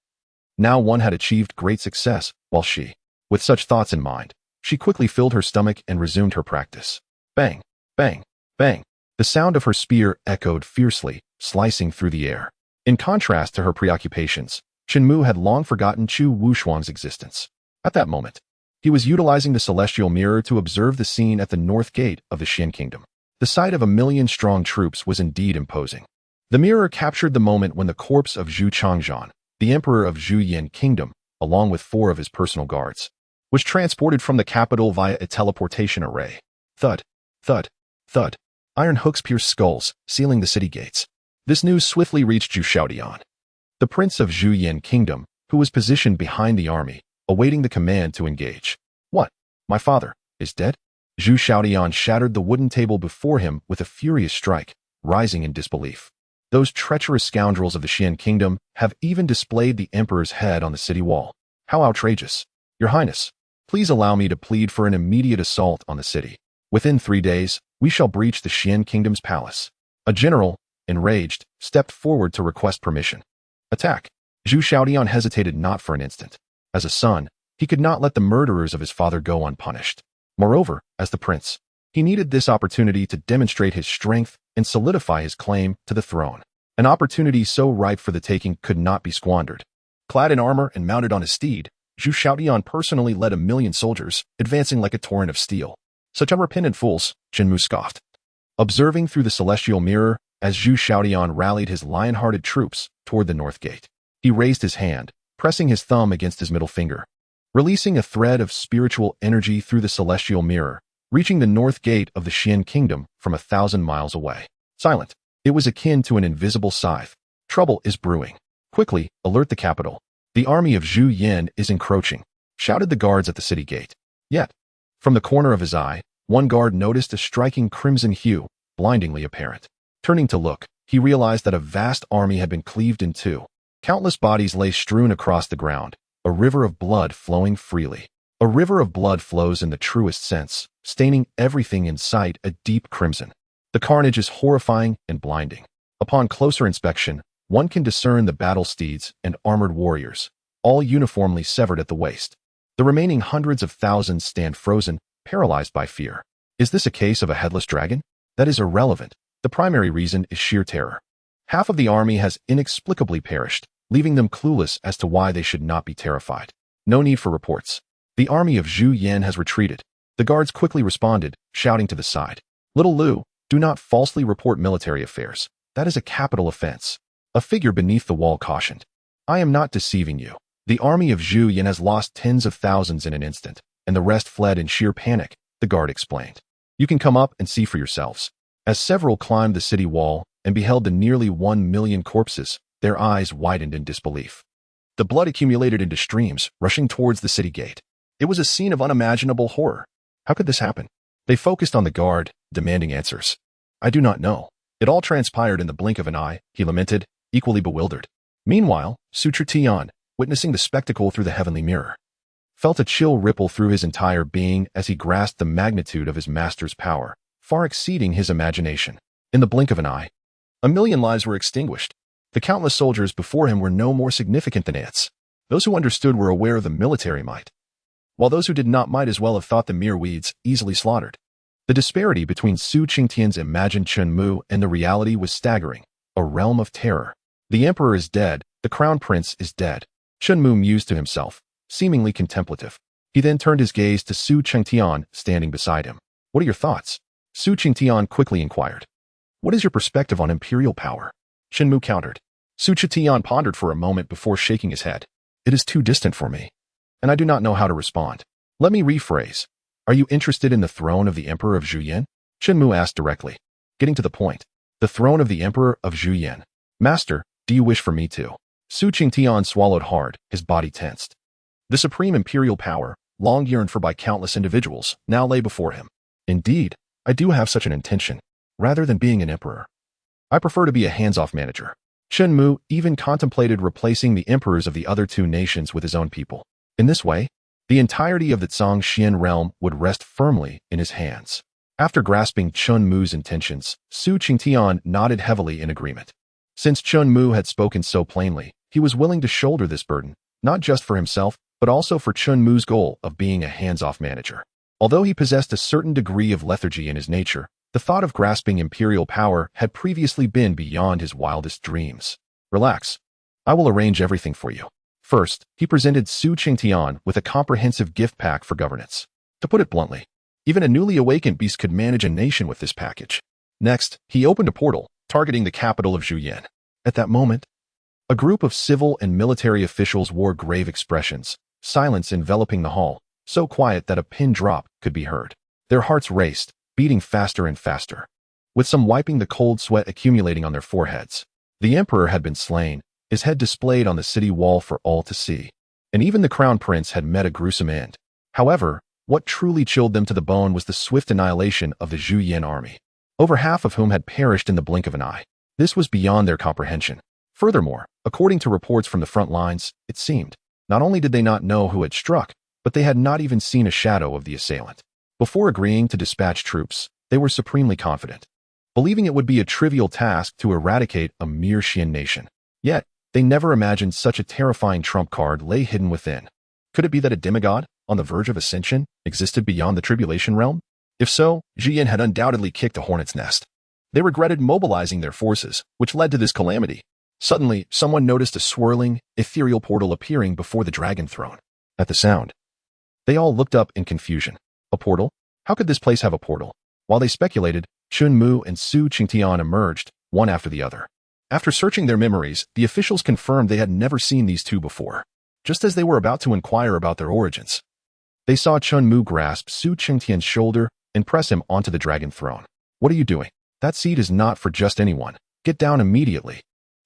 Now one had achieved great success, while she, with such thoughts in mind, she quickly filled her stomach and resumed her practice. Bang, bang, bang. The sound of her spear echoed fiercely, slicing through the air. In contrast to her preoccupations, Chen Mu had long forgotten Chu Wushuang's existence. At that moment, he was utilizing the celestial mirror to observe the scene at the north gate of the Xian kingdom. The sight of 1,000,000-strong troops was indeed imposing. The mirror captured the moment when the corpse of Zhu Changzhan, the emperor of Zhu Yan kingdom, along with 4 of his personal guards, was transported from the capital via a teleportation array. Thud, thud, thud. Iron hooks pierced skulls, sealing the city gates. This news swiftly reached Zhu Xiaodian, the prince of Zhu Yan kingdom, who was positioned behind the army, awaiting the command to engage. What? My father is dead? Zhu Xiaodian shattered the wooden table before him with a furious strike, rising in disbelief. Those treacherous scoundrels of the Xian kingdom have even displayed the emperor's head on the city wall. How outrageous! Your Highness, please allow me to plead for an immediate assault on the city. Within 3 days, we shall breach the Xian kingdom's palace. A general, enraged, stepped forward to request permission. Attack. Zhu Xiaodian hesitated not for an instant. As a son, he could not let the murderers of his father go unpunished. Moreover, as the prince, he needed this opportunity to demonstrate his strength and solidify his claim to the throne. An opportunity so ripe for the taking could not be squandered. Clad in armor and mounted on his steed, Zhu Xiaodian personally led 1,000,000 soldiers, advancing like a torrent of steel. Such unrepentant fools, Chen Mu scoffed. Observing through the celestial mirror, as Zhu Xiaodian rallied his lion-hearted troops toward the north gate, he raised his hand, pressing his thumb against his middle finger, releasing a thread of spiritual energy through the celestial mirror, reaching the north gate of the Xian kingdom from 1,000 miles away. Silent. It was akin to an invisible scythe. Trouble is brewing. Quickly, alert the capital. The army of Zhu Yan is encroaching, shouted the guards at the city gate. Yet, from the corner of his eye, one guard noticed a striking crimson hue, blindingly apparent. Turning to look, he realized that a vast army had been cleaved in two. Countless bodies lay strewn across the ground, a river of blood flowing freely. A river of blood flows in the truest sense, staining everything in sight a deep crimson. The carnage is horrifying and blinding. Upon closer inspection, one can discern the battle steeds and armored warriors, all uniformly severed at the waist. The remaining hundreds of thousands stand frozen, paralyzed by fear. Is this a case of a headless dragon? That is irrelevant. The primary reason is sheer terror. Half of the army has inexplicably perished, leaving them clueless as to why they should not be terrified. No need for reports. The army of Zhu Yan has retreated. The guards quickly responded, shouting to the side. Little Lu, do not falsely report military affairs. That is a capital offense. A figure beneath the wall cautioned. I am not deceiving you. The army of Zhu Yan has lost tens of thousands in an instant, and the rest fled in sheer panic, the guard explained. You can come up and see for yourselves. As several climbed the city wall and beheld the nearly 1,000,000 corpses, their eyes widened in disbelief. The blood accumulated into streams, rushing towards the city gate. It was a scene of unimaginable horror. How could this happen? They focused on the guard, demanding answers. I do not know. It all transpired in the blink of an eye, he lamented, equally bewildered. Meanwhile, Sutra Tian, witnessing the spectacle through the heavenly mirror, felt a chill ripple through his entire being as he grasped the magnitude of his master's power, far exceeding his imagination. In the blink of an eye, 1,000,000 lives were extinguished. The countless soldiers before him were no more significant than ants. Those who understood were aware of the military might, while those who did not might as well have thought the mere weeds, easily slaughtered. The disparity between Su Qingtian's imagined Chen Mu and the reality was staggering, a realm of terror. The emperor is dead, the crown prince is dead. Chen Mu mused to himself, seemingly contemplative. He then turned his gaze to Su Qingtian, standing beside him. What are your thoughts? Su Qingtian quickly inquired. What is your perspective on imperial power? Chen Mu countered. Su Qingtian pondered for a moment before shaking his head. It is too distant for me, and I do not know how to respond. Let me rephrase. Are you interested in the throne of the emperor of Zhu Yan? Chen Mu asked directly, getting to the point. The throne of the emperor of Zhu Yan. Master, do you wish for me to? Su Qingtian swallowed hard, his body tensed. The supreme imperial power, long yearned for by countless individuals, now lay before him. Indeed, I do have such an intention. Rather than being an emperor, I prefer to be a hands-off manager. Chen Mu even contemplated replacing the emperors of the other two nations with his own people. In this way, the entirety of the Zhangxian realm would rest firmly in his hands. After grasping Chen Mu's intentions, Su Qingtian nodded heavily in agreement. Since Chen Mu had spoken so plainly, he was willing to shoulder this burden, not just for himself, but also for Chen Mu's goal of being a hands-off manager. Although he possessed a certain degree of lethargy in his nature, the thought of grasping imperial power had previously been beyond his wildest dreams. Relax. I will arrange everything for you. First, he presented Su Qingtian with a comprehensive gift pack for governance. To put it bluntly, even a newly awakened beast could manage a nation with this package. Next, he opened a portal, targeting the capital of Zhuyan. At that moment, a group of civil and military officials wore grave expressions, silence enveloping the hall, so quiet that a pin drop could be heard. Their hearts raced, beating faster and faster, with some wiping the cold sweat accumulating on their foreheads. The emperor had been slain, his head displayed on the city wall for all to see, and even the crown prince had met a gruesome end. However, what truly chilled them to the bone was the swift annihilation of the Zhuyan army, over half of whom had perished in the blink of an eye. This was beyond their comprehension. Furthermore, according to reports from the front lines, it seemed, not only did they not know who had struck, but they had not even seen a shadow of the assailant. Before agreeing to dispatch troops, they were supremely confident, believing it would be a trivial task to eradicate a mere Xian nation. Yet, they never imagined such a terrifying trump card lay hidden within. Could it be that a demigod, on the verge of ascension, existed beyond the tribulation realm? If so, Zhuyan had undoubtedly kicked a hornet's nest. They regretted mobilizing their forces, which led to this calamity. Suddenly, someone noticed a swirling, ethereal portal appearing before the dragon throne. At the sound, they all looked up in confusion. A portal? How could this place have a portal? While they speculated, Chen Mu and Su Qingtian emerged, one after the other. After searching their memories, the officials confirmed they had never seen these two before. Just as they were about to inquire about their origins, they saw Chen Mu grasp Su Qingtian's shoulder and press him onto the dragon throne. What are you doing? That seat is not for just anyone. Get down immediately.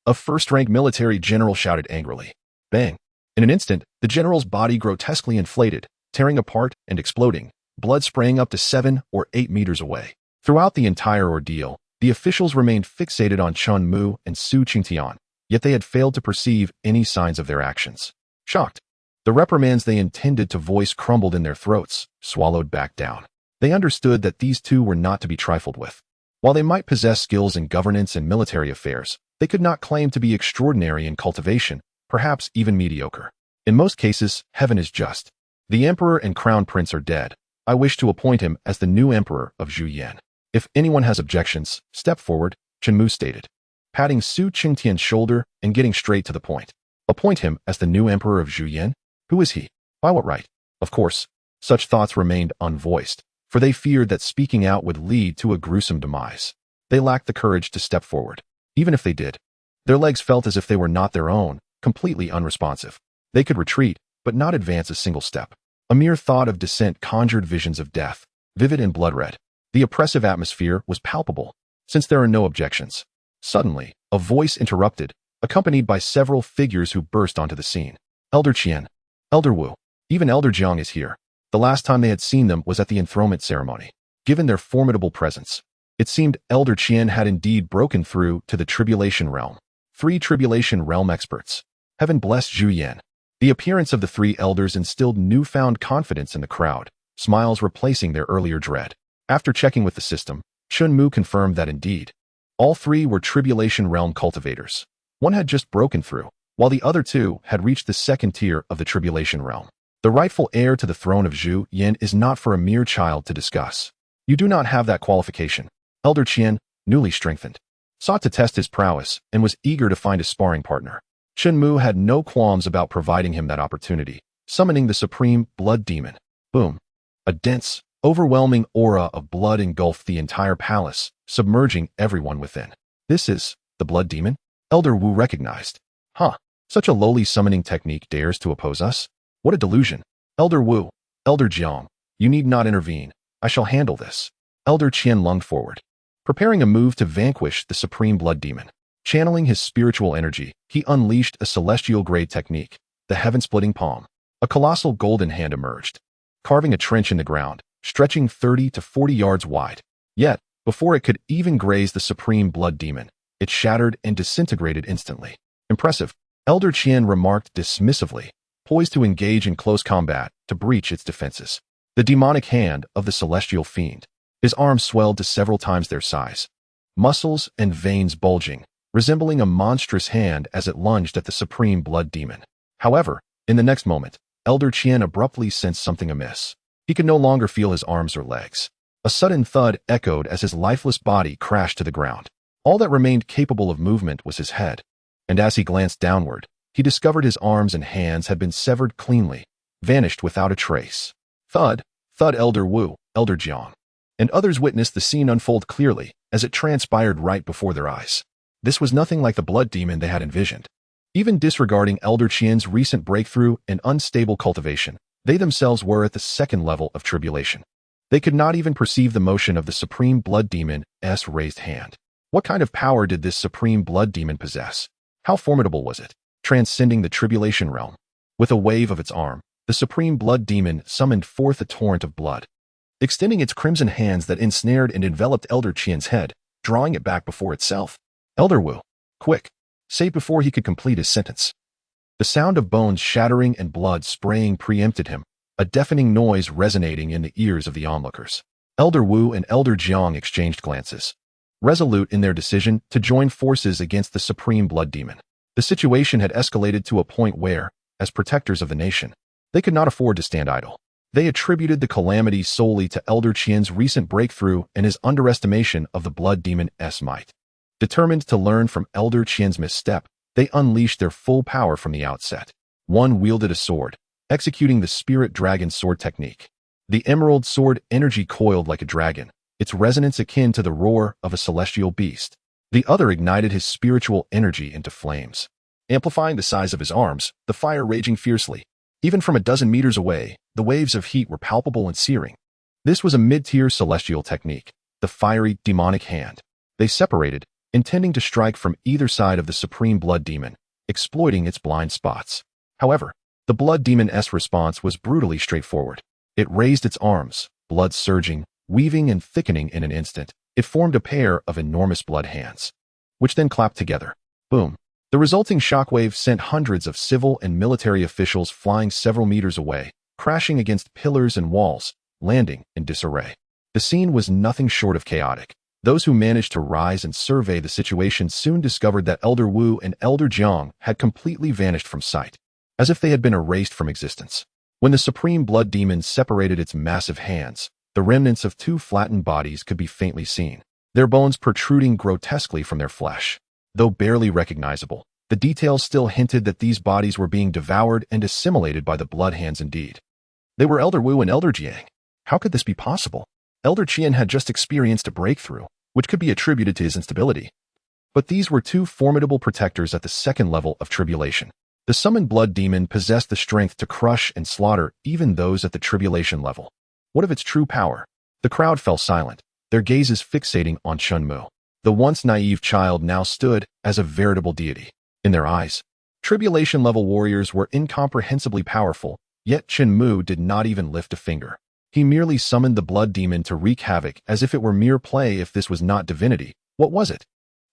A first-rank military general shouted angrily. Bang! In an instant, the general's body grotesquely inflated, tearing apart and exploding, blood spraying up to 7 or 8 meters away. Throughout the entire ordeal, the officials remained fixated on Chen Mu and Su Qingtian, yet they had failed to perceive any signs of their actions. Shocked, the reprimands they intended to voice crumbled in their throats, swallowed back down. They understood that these two were not to be trifled with. While they might possess skills in governance and military affairs, they could not claim to be extraordinary in cultivation, perhaps even mediocre. In most cases, heaven is just. The emperor and crown prince are dead. I wish to appoint him as the new emperor of Zhuyan. If anyone has objections, step forward, Chen Mu stated, patting Su Qingtian's shoulder and getting straight to the point. Appoint him as the new emperor of Zhuyan? Who is he? By what right? Of course, such thoughts remained unvoiced, for they feared that speaking out would lead to a gruesome demise. They lacked the courage to step forward. Even if they did, their legs felt as if they were not their own, completely unresponsive. They could retreat, but not advance a single step. A mere thought of descent conjured visions of death, vivid and blood-red. The oppressive atmosphere was palpable, since there are no objections. Suddenly, a voice interrupted, accompanied by several figures who burst onto the scene. Elder Qian, Elder Wu, even Elder Jiang is here. The last time they had seen them was at the enthronement ceremony. Given their formidable presence, it seemed Elder Qian had indeed broken through to the Tribulation Realm. 3 Tribulation Realm experts. Heaven bless Zhuyan. The appearance of the 3 elders instilled newfound confidence in the crowd, smiles replacing their earlier dread. After checking with the system, Chen Mu confirmed that indeed, all 3 were Tribulation Realm cultivators. One had just broken through, while the other 2 had reached the 2nd tier of the Tribulation Realm. The rightful heir to the throne of Zhu Yin is not for a mere child to discuss. You do not have that qualification. Elder Qian, newly strengthened, sought to test his prowess and was eager to find a sparring partner. Chen Mu had no qualms about providing him that opportunity, summoning the supreme blood demon. Boom. A dense, overwhelming aura of blood engulfed the entire palace, submerging everyone within. This is the blood demon? Elder Wu recognized. Huh. Such a lowly summoning technique dares to oppose us? What a delusion. Elder Wu, Elder Jiang, you need not intervene. I shall handle this. Elder Qian lunged forward, preparing a move to vanquish the supreme blood demon. Channeling his spiritual energy, he unleashed a celestial-grade technique, the heaven-splitting palm. A colossal golden hand emerged, carving a trench in the ground, stretching 30 to 40 yards wide. Yet, before it could even graze the supreme blood demon, it shattered and disintegrated instantly. Impressive, Elder Qian remarked dismissively, poised to engage in close combat to breach its defenses. The demonic hand of the celestial fiend. His arms swelled to several times their size, muscles and veins bulging, resembling a monstrous hand as it lunged at the supreme blood demon. However, in the next moment, Elder Chen abruptly sensed something amiss. He could no longer feel his arms or legs. A sudden thud echoed as his lifeless body crashed to the ground. All that remained capable of movement was his head, and as he glanced downward, he discovered his arms and hands had been severed cleanly, vanished without a trace. Thud, thud. Elder Wu, Elder Jiang, and others witnessed the scene unfold clearly as it transpired right before their eyes. This was nothing like the blood demon they had envisioned. Even disregarding Elder Qian's recent breakthrough and unstable cultivation, they themselves were at the second level of tribulation. They could not even perceive the motion of the supreme blood demon's raised hand. What kind of power did this supreme blood demon possess? How formidable was it, transcending the tribulation realm? With a wave of its arm, the supreme blood demon summoned forth a torrent of blood, extending its crimson hands that ensnared and enveloped Elder Qian's head, drawing it back before itself. Elder Wu, quick, say before he could complete his sentence. The sound of bones shattering and blood spraying preempted him, a deafening noise resonating in the ears of the onlookers. Elder Wu and Elder Jiang exchanged glances, resolute in their decision to join forces against the supreme blood demon. The situation had escalated to a point where, as protectors of the nation, they could not afford to stand idle. They attributed the calamity solely to Elder Qian's recent breakthrough and his underestimation of the blood demon's might. Determined to learn from Elder Qian's misstep, they unleashed their full power from the outset. One wielded a sword, executing the spirit dragon sword technique. The emerald sword energy coiled like a dragon, its resonance akin to the roar of a celestial beast. The other ignited his spiritual energy into flames, amplifying the size of his arms, the fire raging fiercely. Even from a dozen meters away, the waves of heat were palpable and searing. This was a mid-tier celestial technique, the fiery demonic hand. They separated, intending to strike from either side of the supreme blood demon, exploiting its blind spots. However, the blood demon's response was brutally straightforward. It raised its arms, blood surging, weaving and thickening in an instant. It formed a pair of enormous blood hands, which then clapped together. Boom. The resulting shockwave sent hundreds of civil and military officials flying several meters away, crashing against pillars and walls, landing in disarray. The scene was nothing short of chaotic. Those who managed to rise and survey the situation soon discovered that Elder Wu and Elder Jiang had completely vanished from sight, as if they had been erased from existence. When the supreme blood demon separated its massive hands, the remnants of two flattened bodies could be faintly seen, their bones protruding grotesquely from their flesh. Though barely recognizable, the details still hinted that these bodies were being devoured and assimilated by the blood hands indeed. They were Elder Wu and Elder Jiang. How could this be possible? Elder Qian had just experienced a breakthrough, which could be attributed to his instability. But these were two formidable protectors at the second level of tribulation. The summoned blood demon possessed the strength to crush and slaughter even those at the tribulation level. What of its true power? The crowd fell silent, their gazes fixating on Chen Mu. The once naive child now stood as a veritable deity. In their eyes, tribulation-level warriors were incomprehensibly powerful, yet Chen Mu did not even lift a finger. He merely summoned the blood demon to wreak havoc as if it were mere play. If this was not divinity, what was it?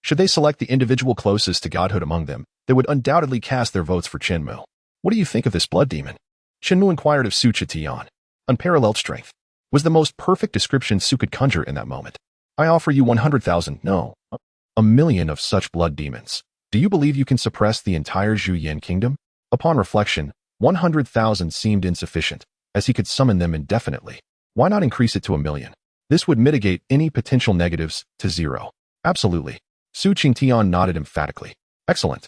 Should they select the individual closest to godhood among them, they would undoubtedly cast their votes for Chen Mu. What do you think of this blood demon? Chen Mu inquired of Su Chitian. Unparalleled strength was the most perfect description Su could conjure in that moment. I offer you 100,000, no, 1,000,000 of such blood demons. Do you believe you can suppress the entire Zhuyan kingdom? Upon reflection, 100,000 seemed insufficient, as he could summon them indefinitely. Why not increase it to 1,000,000? This would mitigate any potential negatives to zero. Absolutely. Su Qingtian nodded emphatically. Excellent.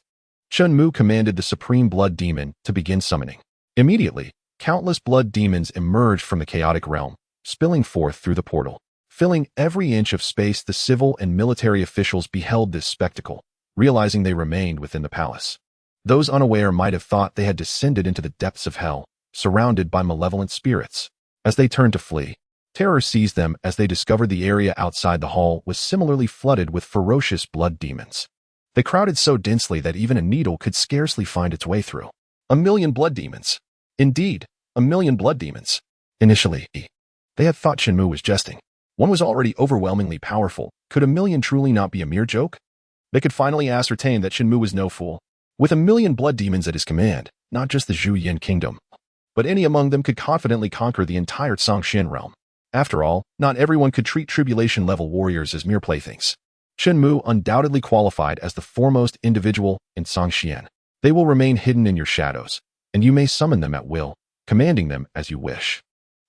Chen Mu commanded the supreme blood demon to begin summoning. Immediately, countless blood demons emerged from the chaotic realm, spilling forth through the portal. Filling every inch of space, the civil and military officials beheld this spectacle, realizing they remained within the palace. Those unaware might have thought they had descended into the depths of hell, surrounded by malevolent spirits. As they turned to flee, terror seized them as they discovered the area outside the hall was similarly flooded with ferocious blood demons. They crowded so densely that even a needle could scarcely find its way through. 1,000,000 blood demons. Indeed, 1,000,000 blood demons. Initially, they had thought Chen Mu was jesting. One was already overwhelmingly powerful. Could 1,000,000 truly not be a mere joke? They could finally ascertain that Chen Mu was no fool. With 1,000,000 blood demons at his command, not just the Zhuyan kingdom, but any among them could confidently conquer the entire Zhongshan realm. After all, not everyone could treat tribulation-level warriors as mere playthings. Chen Mu undoubtedly qualified as the foremost individual in Songxian. They will remain hidden in your shadows, and you may summon them at will, commanding them as you wish.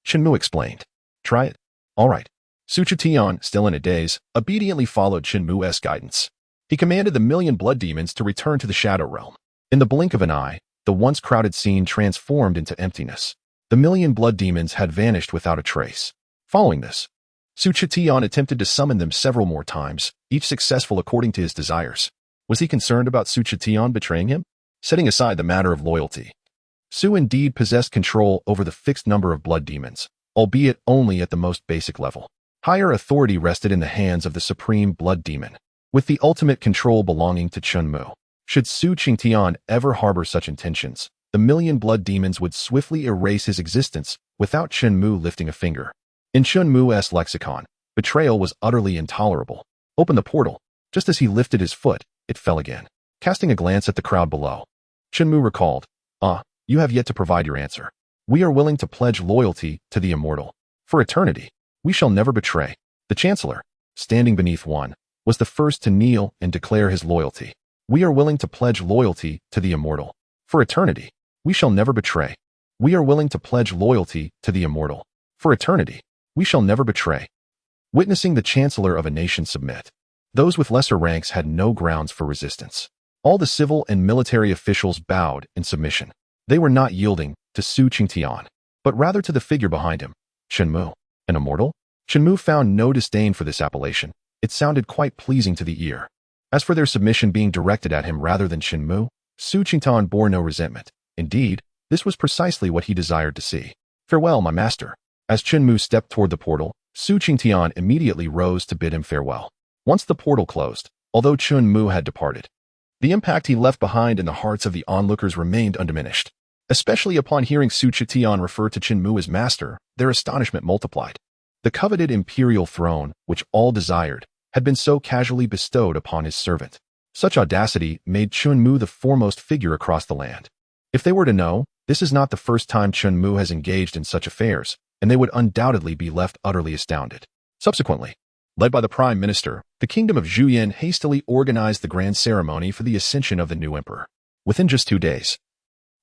Chen Mu explained. Try it. All right. Su Chitian, still in a daze, obediently followed Chen Mu's guidance. He commanded the million blood demons to return to the Shadow Realm. In the blink of an eye, the once crowded scene transformed into emptiness. The million blood demons had vanished without a trace. Following this, Su Chitian attempted to summon them several more times, each successful according to his desires. Was he concerned about Su Chitian betraying him? Setting aside the matter of loyalty, Su indeed possessed control over the fixed number of blood demons, albeit only at the most basic level. Higher authority rested in the hands of the supreme blood demon, with the ultimate control belonging to Chen Mu. Should Su Qingtian ever harbor such intentions, the million blood demons would swiftly erase his existence without Chen Mu lifting a finger. In Chen Mu's lexicon, betrayal was utterly intolerable. Open the portal. Just as he lifted his foot, it fell again. Casting a glance at the crowd below, Chen Mu recalled, you have yet to provide your answer. We are willing to pledge loyalty to the immortal. For eternity, we shall never betray. The Chancellor, standing beneath one, was the first to kneel and declare his loyalty. We are willing to pledge loyalty to the immortal. For eternity, we shall never betray. We are willing to pledge loyalty to the immortal. For eternity, we shall never betray. Witnessing the Chancellor of a nation submit, those with lesser ranks had no grounds for resistance. All the civil and military officials bowed in submission. They were not yielding to Su Qingtian, but rather to the figure behind him, Chen Mu. An immortal? Chen Mu found no disdain for this appellation. It sounded quite pleasing to the ear. As for their submission being directed at him rather than Chen Mu, Su Qingtian bore no resentment. Indeed, this was precisely what he desired to see. Farewell, my master. As Chen Mu stepped toward the portal, Su Qingtian immediately rose to bid him farewell. Once the portal closed, although Chen Mu had departed, the impact he left behind in the hearts of the onlookers remained undiminished. Especially upon hearing Su Chitian refer to Chen Mu as master, their astonishment multiplied. The coveted imperial throne, which all desired, had been so casually bestowed upon his servant. Such audacity made Chen Mu the foremost figure across the land. If they were to know, this is not the first time Chen Mu has engaged in such affairs, and they would undoubtedly be left utterly astounded. Subsequently, led by the Prime Minister, the Kingdom of Zhuyin hastily organized the grand ceremony for the ascension of the new emperor. Within just 2 days,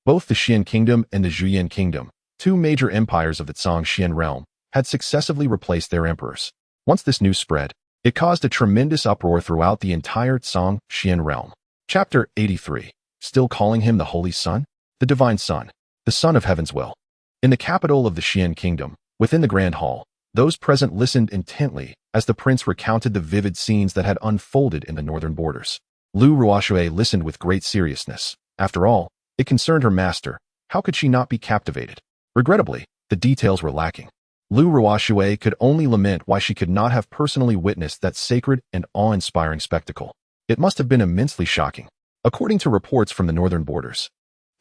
both the Xian Kingdom and the Zhuyin Kingdom, two major empires of the Songxian realm, had successively replaced their emperors. Once this news spread, it caused a tremendous uproar throughout the entire Songxian realm. Chapter 83. Still calling him the Holy Son? The Divine Son, the Son of Heaven's Will. In the capital of the Xian Kingdom, within the Grand Hall, those present listened intently as the prince recounted the vivid scenes that had unfolded in the northern borders. Lu Ruoshui listened with great seriousness. After all, it concerned her master. How could she not be captivated? Regrettably, the details were lacking. Lu Ruoshui could only lament why she could not have personally witnessed that sacred and awe-inspiring spectacle. It must have been immensely shocking. According to reports from the northern borders,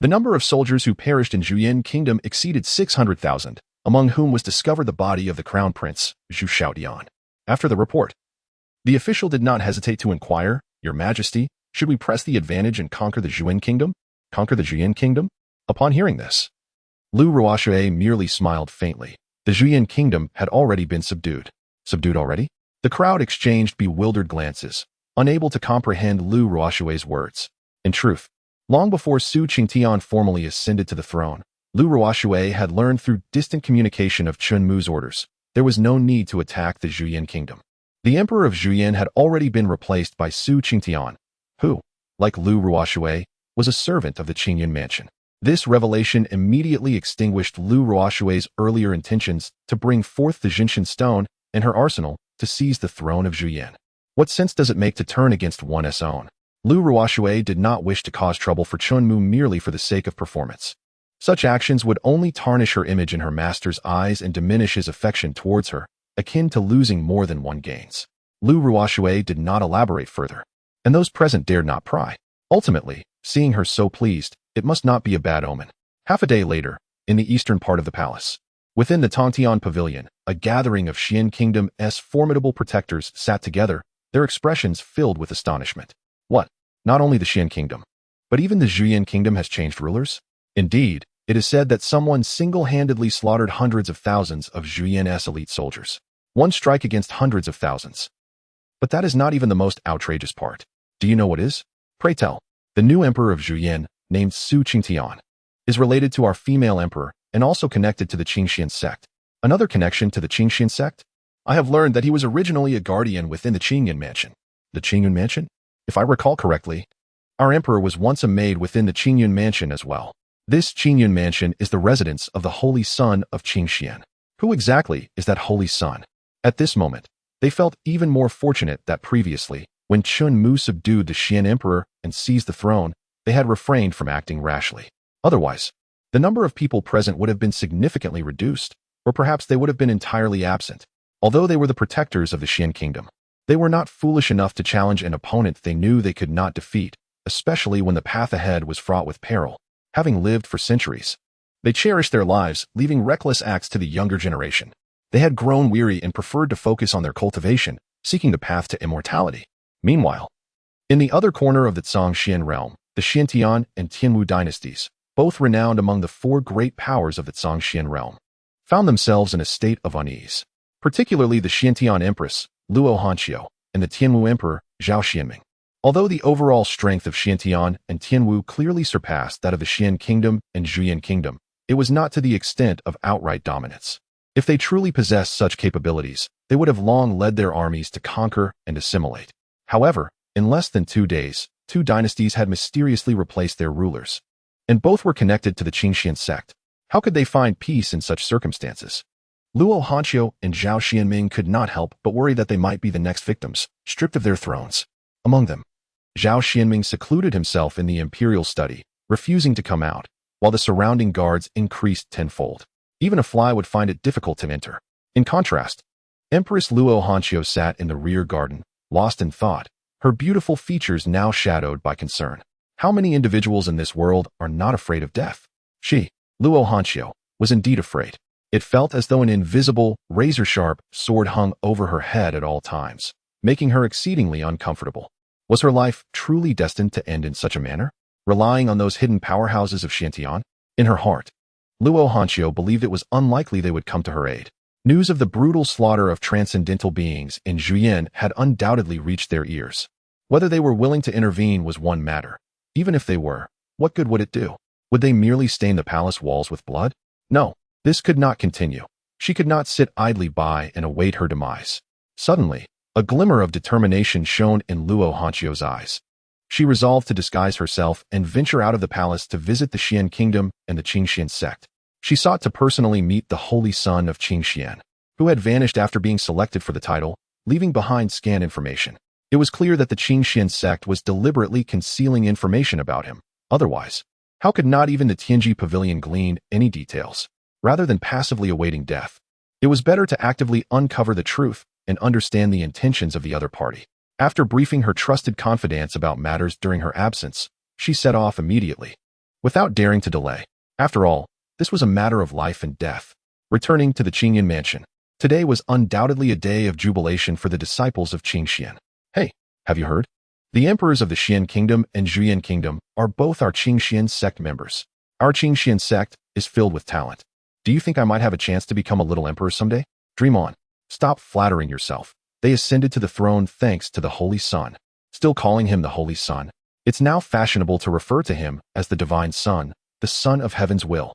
the number of soldiers who perished in Zhuyin Kingdom exceeded 600,000, among whom was discovered the body of the crown prince, Zhu Shaodian. After the report, the official did not hesitate to inquire, Your Majesty, should we press the advantage and conquer the Zhuyin Kingdom? Conquer the Zhuyin Kingdom? Upon hearing this, Lu Ruoshui merely smiled faintly. The Zhuyin Kingdom had already been subdued. Subdued already? The crowd exchanged bewildered glances, unable to comprehend Lu Ruoshui's words. In truth, long before Su Qingtian formally ascended to the throne, Lu Ruoshui had learned through distant communication of Chen Mu's orders. There was no need to attack the Zhuyin Kingdom. The Emperor of Zhuyin had already been replaced by Su Qingtian, who, like Lu Ruoshui, was a servant of the Qingyan mansion. This revelation immediately extinguished Lu Ruoshui's earlier intentions to bring forth the Jinshan stone in her arsenal to seize the throne of Zhuyin. What sense does it make to turn against one's own? Lu Ruoshui did not wish to cause trouble for Chen Mu merely for the sake of performance. Such actions would only tarnish her image in her master's eyes and diminish his affection towards her, akin to losing more than one gains. Lu Ruoshui did not elaborate further, and those present dared not pry. Ultimately, seeing her so pleased, it must not be a bad omen. Half a day later, in the eastern part of the palace, within the Tongtian Pavilion, a gathering of Xian Kingdom's formidable protectors sat together, their expressions filled with astonishment. What? Not only the Xian Kingdom, but even the Zhuyin Kingdom has changed rulers? Indeed, it is said that someone single-handedly slaughtered hundreds of thousands of Zhuyin's elite soldiers. One strike against hundreds of thousands. But that is not even the most outrageous part. Do you know what is? Pray tell. The new emperor of Zhuyin, named Su Qingtian, is related to our female emperor and also connected to the Qingxian sect. Another connection to the Qingxian sect? I have learned that he was originally a guardian within the Qingyun mansion. The Qingyun mansion? If I recall correctly, our emperor was once a maid within the Qingyun mansion as well. This Qingyun mansion is the residence of the holy son of Qingxian. Who exactly is that holy son? At this moment, they felt even more fortunate that previously, when Chen Mu subdued the Xian emperor and seized the throne, they had refrained from acting rashly. Otherwise, the number of people present would have been significantly reduced, or perhaps they would have been entirely absent. Although they were the protectors of the Xian kingdom, they were not foolish enough to challenge an opponent they knew they could not defeat, especially when the path ahead was fraught with peril. Having lived for centuries, they cherished their lives, leaving reckless acts to the younger generation. They had grown weary and preferred to focus on their cultivation, seeking the path to immortality. Meanwhile, in the other corner of the Zhongxian realm, the Xiantian and Tianwu dynasties, both renowned among the four great powers of the Zhongxian realm, found themselves in a state of unease. Particularly the Xiantian empress, Luo Hanqiu, and the Tianwu emperor, Zhao Xianming. Although the overall strength of Xiantian and Tianwu clearly surpassed that of the Xian kingdom and Zhuyin kingdom, it was not to the extent of outright dominance. If they truly possessed such capabilities, they would have long led their armies to conquer and assimilate. However, in less than 2 days, two dynasties had mysteriously replaced their rulers, and both were connected to the Qingxian sect. How could they find peace in such circumstances? Luo Hanqiu and Zhao Xianming could not help but worry that they might be the next victims, stripped of their thrones. Among them, Zhao Xianming secluded himself in the imperial study, refusing to come out, while the surrounding guards increased tenfold. Even a fly would find it difficult to enter. In contrast, Empress Luo Hanqiu sat in the rear garden, lost in thought, her beautiful features now shadowed by concern. How many individuals in this world are not afraid of death? She, Luo Hanqiu, was indeed afraid. It felt as though an invisible, razor-sharp sword hung over her head at all times, making her exceedingly uncomfortable. Was her life truly destined to end in such a manner, relying on those hidden powerhouses of Xiantian? In her heart, Luo Hanqiu believed it was unlikely they would come to her aid. News of the brutal slaughter of transcendental beings in Zhuyin had undoubtedly reached their ears. Whether they were willing to intervene was one matter. Even if they were, what good would it do? Would they merely stain the palace walls with blood? No. This could not continue. She could not sit idly by and await her demise. Suddenly, a glimmer of determination shone in Luo Hanqiu's eyes. She resolved to disguise herself and venture out of the palace to visit the Xian kingdom and the Qingxian sect. She sought to personally meet the holy son of Qingxian, who had vanished after being selected for the title, leaving behind scant information. It was clear that the Qingxian sect was deliberately concealing information about him. Otherwise, how could not even the Tianji pavilion glean any details? Rather than passively awaiting death, it was better to actively uncover the truth and understand the intentions of the other party. After briefing her trusted confidants about matters during her absence, she set off immediately, without daring to delay. After all, this was a matter of life and death. Returning to the Qingyun mansion, today was undoubtedly a day of jubilation for the disciples of Qingxian. Hey, have you heard? The emperors of the Xian kingdom and Zhuyin kingdom are both our Qingxian sect members. Our Qingxian sect is filled with talent. Do you think I might have a chance to become a little emperor someday? Dream on. Stop flattering yourself. They ascended to the throne thanks to the Holy Son. Still calling him the Holy Son. It's now fashionable to refer to him as the Divine Son, the Son of Heaven's will.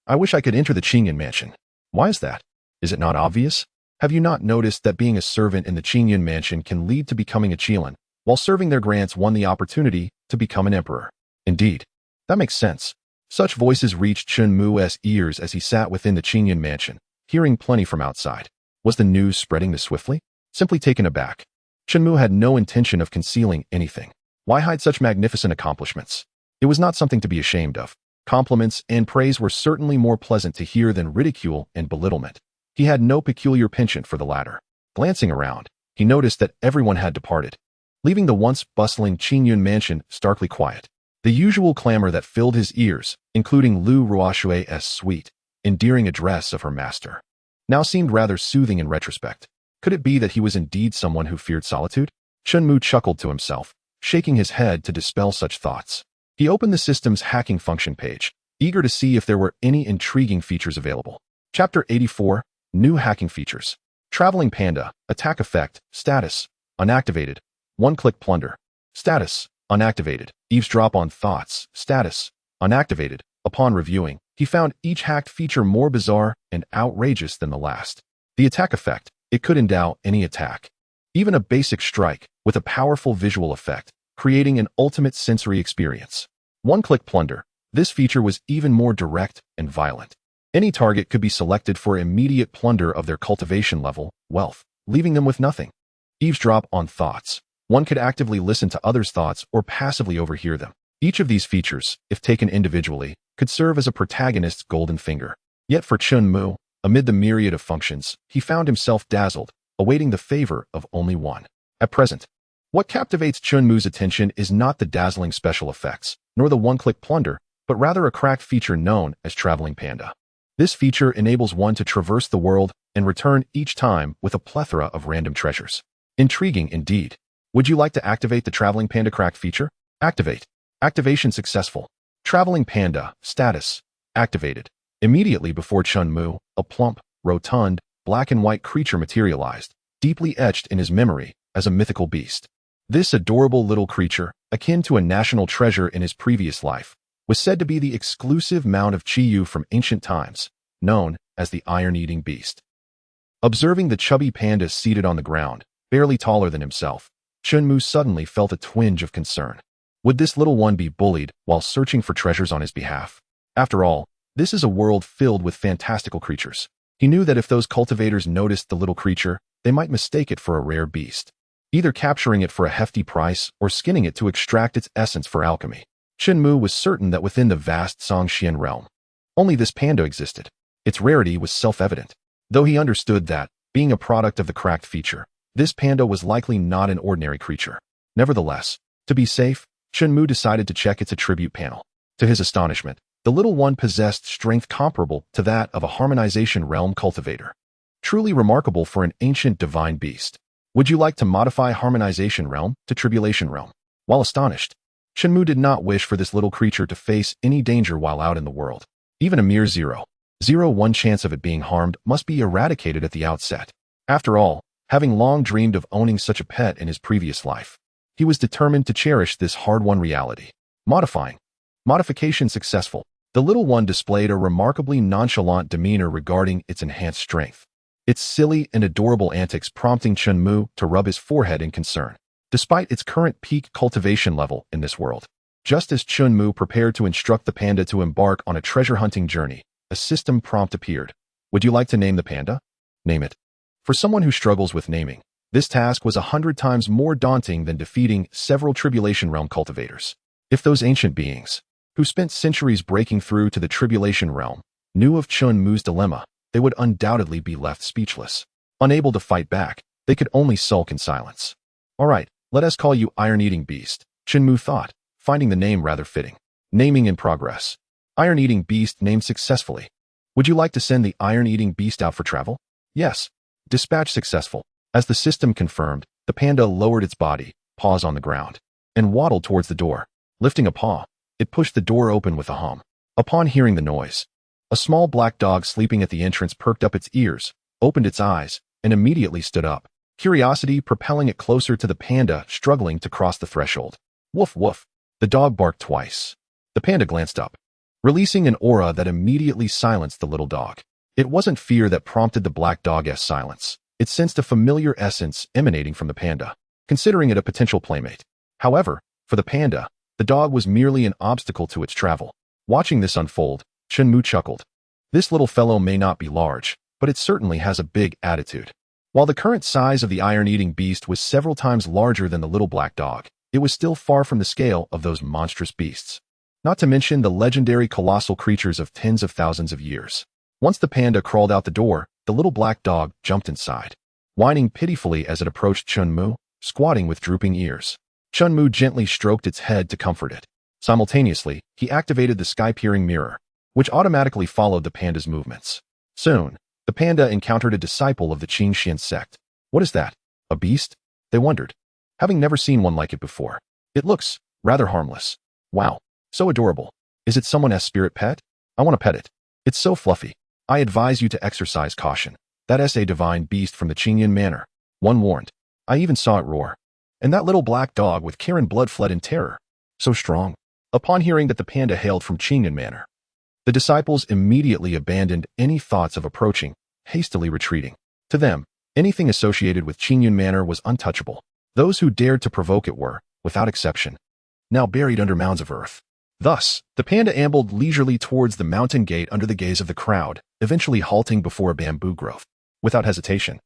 I wish I could enter the Qingyun mansion. Why is that? Is it not obvious? Have you not noticed that being a servant in the Qingyun mansion can lead to becoming a Qilin, while serving their grants won the opportunity to become an emperor? Indeed. That makes sense. Such voices reached Chen Mu's ears as he sat within the Qingyun mansion, hearing plenty from outside. Was the news spreading this swiftly? Simply taken aback, Chen Mu had no intention of concealing anything. Why hide such magnificent accomplishments? It was not something to be ashamed of. Compliments and praise were certainly more pleasant to hear than ridicule and belittlement. He had no peculiar penchant for the latter. Glancing around, he noticed that everyone had departed, leaving the once bustling Qingyun mansion starkly quiet. The usual clamor that filled his ears, including Lu Ruoshui's sweet, endearing address of her master, now seemed rather soothing in retrospect. Could it be that he was indeed someone who feared solitude? Chen Mu chuckled to himself, shaking his head to dispel such thoughts. He opened the system's hacking function page, eager to see if there were any intriguing features available. Chapter 84, New Hacking Features. Traveling Panda, Attack Effect, Status, unactivated. One-click plunder. Status, unactivated. Eavesdrop on thoughts. Status, unactivated. Upon reviewing, he found each hacked feature more bizarre and outrageous than the last. The attack effect. It could endow any attack, even a basic strike, with a powerful visual effect, creating an ultimate sensory experience. One-click plunder. This feature was even more direct and violent. Any target could be selected for immediate plunder of their cultivation level, wealth, leaving them with nothing. Eavesdrop on thoughts. One could actively listen to others' thoughts or passively overhear them. Each of these features, if taken individually, could serve as a protagonist's golden finger. Yet for Chen Mu, amid the myriad of functions, he found himself dazzled, awaiting the favor of only one. At present, what captivates Chen Mu's attention is not the dazzling special effects, nor the one-click plunder, but rather a cracked feature known as Traveling Panda. This feature enables one to traverse the world and return each time with a plethora of random treasures. Intriguing indeed. Would you like to activate the Traveling Panda crack feature? Activate. Activation successful. Traveling Panda, status, activated. Immediately before Chen Mu, a plump, rotund, black and white creature materialized, deeply etched in his memory as a mythical beast. This adorable little creature, akin to a national treasure in his previous life, was said to be the exclusive mount of Qiyu from ancient times, known as the iron-eating beast. Observing the chubby panda seated on the ground, barely taller than himself, Chen Mu suddenly felt a twinge of concern. Would this little one be bullied while searching for treasures on his behalf? After all, this is a world filled with fantastical creatures. He knew that if those cultivators noticed the little creature, they might mistake it for a rare beast, either capturing it for a hefty price or skinning it to extract its essence for alchemy. Chen Mu was certain that within the vast Songxian realm, only this panda existed. Its rarity was self-evident. Though he understood that, being a product of the cracked feature, this panda was likely not an ordinary creature. Nevertheless, to be safe, Chen Mu decided to check its attribute panel. To his astonishment, the little one possessed strength comparable to that of a harmonization realm cultivator. Truly remarkable for an ancient divine beast. Would you like to modify harmonization realm to tribulation realm? While astonished, Chen Mu did not wish for this little creature to face any danger while out in the world. Even a mere 0.01 chance of it being harmed must be eradicated at the outset. After all, having long dreamed of owning such a pet in his previous life, he was determined to cherish this hard-won reality. Modifying. Modification successful. The little one displayed a remarkably nonchalant demeanor regarding its enhanced strength, its silly and adorable antics prompting Chen Mu to rub his forehead in concern. Despite its current peak cultivation level in this world, just as Chen Mu prepared to instruct the panda to embark on a treasure-hunting journey, a system prompt appeared. Would you like to name the panda? Name it. For someone who struggles with naming, this task was 100 times more daunting than defeating several Tribulation Realm cultivators. If those ancient beings, who spent centuries breaking through to the Tribulation Realm, knew of Chen Mu's dilemma, they would undoubtedly be left speechless. Unable to fight back, they could only sulk in silence. All right, let us call you Iron-Eating Beast, Chen Mu thought, finding the name rather fitting. Naming in progress. Iron-Eating Beast named successfully. Would you like to send the Iron-Eating Beast out for travel? Yes. Dispatch successful. As the system confirmed, the panda lowered its body, paws on the ground, and waddled towards the door. Lifting a paw, it pushed the door open with a hum. Upon hearing the noise, a small black dog sleeping at the entrance perked up its ears, opened its eyes, and immediately stood up. Curiosity propelling it closer to the panda struggling to cross the threshold. Woof woof. The dog barked twice. The panda glanced up, releasing an aura that immediately silenced the little dog. It wasn't fear that prompted the black dog's silence. It sensed a familiar essence emanating from the panda, considering it a potential playmate. However, for the panda, the dog was merely an obstacle to its travel. Watching this unfold, Chen Mu chuckled. This little fellow may not be large, but it certainly has a big attitude. While the current size of the iron-eating beast was several times larger than the little black dog, it was still far from the scale of those monstrous beasts. Not to mention the legendary colossal creatures of tens of thousands of years. Once the panda crawled out the door, the little black dog jumped inside, whining pitifully as it approached Chen Mu, squatting with drooping ears. Chen Mu gently stroked its head to comfort it. Simultaneously, he activated the sky-peering mirror, which automatically followed the panda's movements. Soon, the panda encountered a disciple of the Qingxian sect. What is that? A beast? They wondered, having never seen one like it before. It looks rather harmless. Wow, so adorable. Is it someone's spirit pet? I want to pet it. It's so fluffy. I advise you to exercise caution. That is a divine beast from the Qingyan manor. One warned. I even saw it roar. And that little black dog with Karen blood fled in terror. So strong. Upon hearing that the panda hailed from Qingyan Manor, the disciples immediately abandoned any thoughts of approaching, hastily retreating. To them, anything associated with Qingyan Manor was untouchable. Those who dared to provoke it were, without exception, now buried under mounds of earth. Thus, the panda ambled leisurely towards the mountain gate under the gaze of the crowd, eventually halting before a bamboo grove. Without hesitation,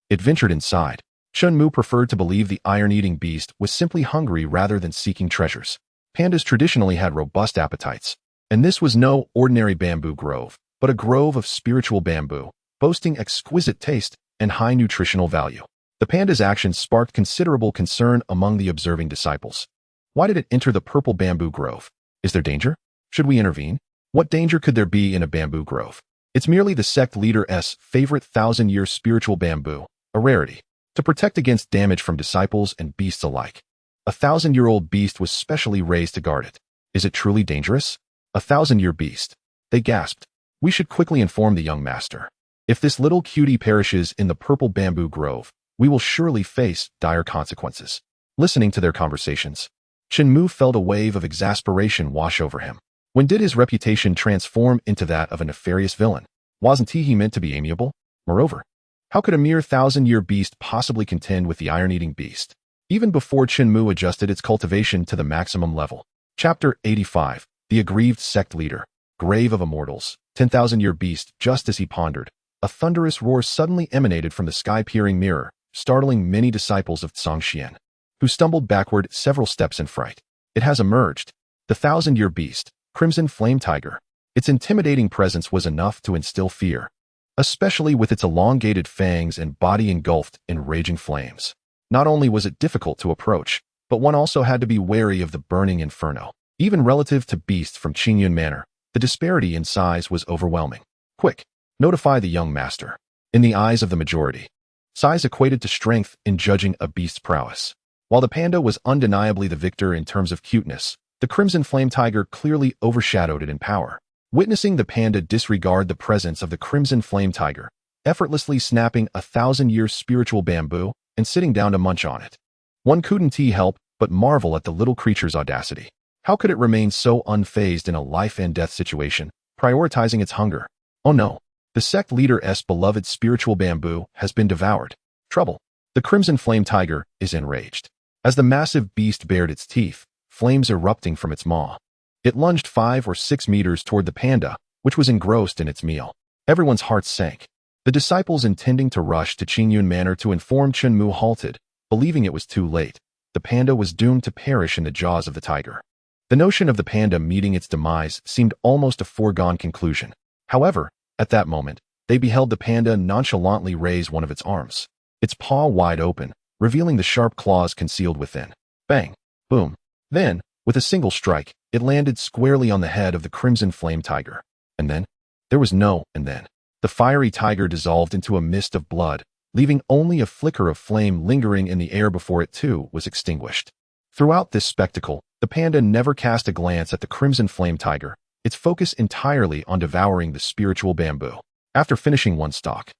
it ventured inside. Chen Mu preferred to believe the iron-eating beast was simply hungry rather than seeking treasures. Pandas traditionally had robust appetites, and this was no ordinary bamboo grove, but a grove of spiritual bamboo, boasting exquisite taste and high nutritional value. The panda's actions sparked considerable concern among the observing disciples. Why did it enter the purple bamboo grove? Is there danger? Should we intervene? What danger could there be in a bamboo grove? It's merely the sect leader's favorite 1,000-year spiritual bamboo, a rarity. To protect against damage from disciples and beasts alike, a 1,000-year-old beast was specially raised to guard it. Is it truly dangerous? A 1,000-year beast. They gasped. We should quickly inform the young master. If this little cutie perishes in the purple bamboo grove, we will surely face dire consequences. Listening to their conversations, Chen Mu felt a wave of exasperation wash over him. When did his reputation transform into that of a nefarious villain? Wasn't he meant to be amiable? Moreover, how could a mere 1,000-year beast possibly contend with the iron-eating beast? Even before Chen Mu adjusted its cultivation to the maximum level. Chapter 85. The Aggrieved Sect Leader. Grave of Immortals. 10,000-year beast. Just as he pondered, a thunderous roar suddenly emanated from the sky-peering mirror, startling many disciples of Zhangxian, who stumbled backward several steps in fright. It has emerged. The 1,000-year beast, Crimson Flame Tiger. Its intimidating presence was enough to instill fear, especially with its elongated fangs and body engulfed in raging flames. Not only was it difficult to approach, but one also had to be wary of the burning inferno. Even relative to beasts from Qingyan Manor, the disparity in size was overwhelming. Quick, notify the young master. In the eyes of the majority, size equated to strength in judging a beast's prowess. While the panda was undeniably the victor in terms of cuteness, the Crimson Flame Tiger clearly overshadowed it in power. Witnessing the panda disregard the presence of the Crimson Flame Tiger, effortlessly snapping a 1,000-year spiritual bamboo and sitting down to munch on it, one couldn't help but marvel at the little creature's audacity. How could it remain so unfazed in a life-and-death situation, prioritizing its hunger? Oh no, the sect leader's beloved spiritual bamboo has been devoured. Trouble. The Crimson Flame Tiger is enraged. As the massive beast bared its teeth, flames erupting from its maw, it lunged 5 or 6 meters toward the panda, which was engrossed in its meal. Everyone's hearts sank. The disciples intending to rush to Qingyan Manor to inform Chen Mu halted, believing it was too late. The panda was doomed to perish in the jaws of the tiger. The notion of the panda meeting its demise seemed almost a foregone conclusion. However, at that moment, they beheld the panda nonchalantly raise one of its arms, its paw wide open, revealing the sharp claws concealed within. Bang! Boom! Then, with a single strike, it landed squarely on the head of the Crimson Flame Tiger. And then, there was no and then. The fiery tiger dissolved into a mist of blood, leaving only a flicker of flame lingering in the air before it too was extinguished. Throughout this spectacle, the panda never cast a glance at the Crimson Flame Tiger, its focus entirely on devouring the spiritual bamboo. After finishing one stalk,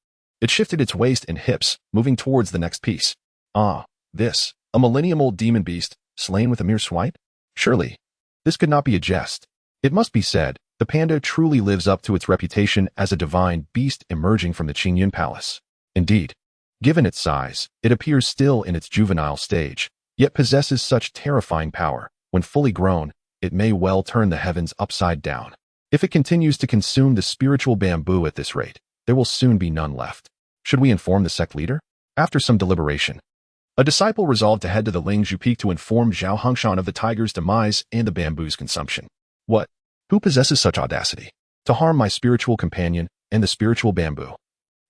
it shifted its waist and hips, moving towards the next piece. Ah, this, a millennium-old demon beast, slain with a mere swipe? Surely, this could not be a jest. It must be said, the panda truly lives up to its reputation as a divine beast emerging from the Qingyan Palace. Indeed, given its size, it appears still in its juvenile stage, yet possesses such terrifying power. When fully grown, it may well turn the heavens upside down. If it continues to consume the spiritual bamboo at this rate, there will soon be none left. Should we inform the sect leader? After some deliberation, a disciple resolved to head to the Lingzhu Peak to inform Zhao Hengshan of the tiger's demise and the bamboo's consumption. What? Who possesses such audacity to harm my spiritual companion and the spiritual bamboo?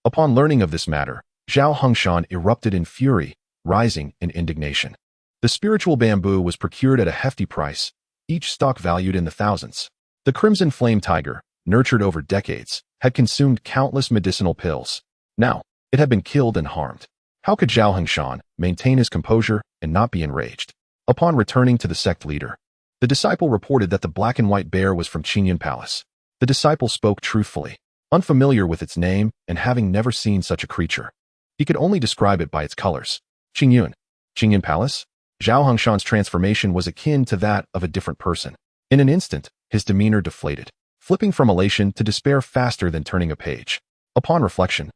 Upon learning of this matter, Zhao Hengshan erupted in fury, rising in indignation. The spiritual bamboo was procured at a hefty price, each stalk valued in the thousands. The Crimson Flame Tiger, nurtured over decades, had consumed countless medicinal pills. Now, it had been killed and harmed. How could Zhao Hengshan maintain his composure and not be enraged? Upon returning to the sect leader, the disciple reported that the black and white bear was from Qingyan Palace. The disciple spoke truthfully, unfamiliar with its name and having never seen such a creature. He could only describe it by its colors. Qingyun. Qingyun Palace? Zhao Hongshan's transformation was akin to that of a different person. In an instant, his demeanor deflated, flipping from elation to despair faster than turning a page. Upon reflection,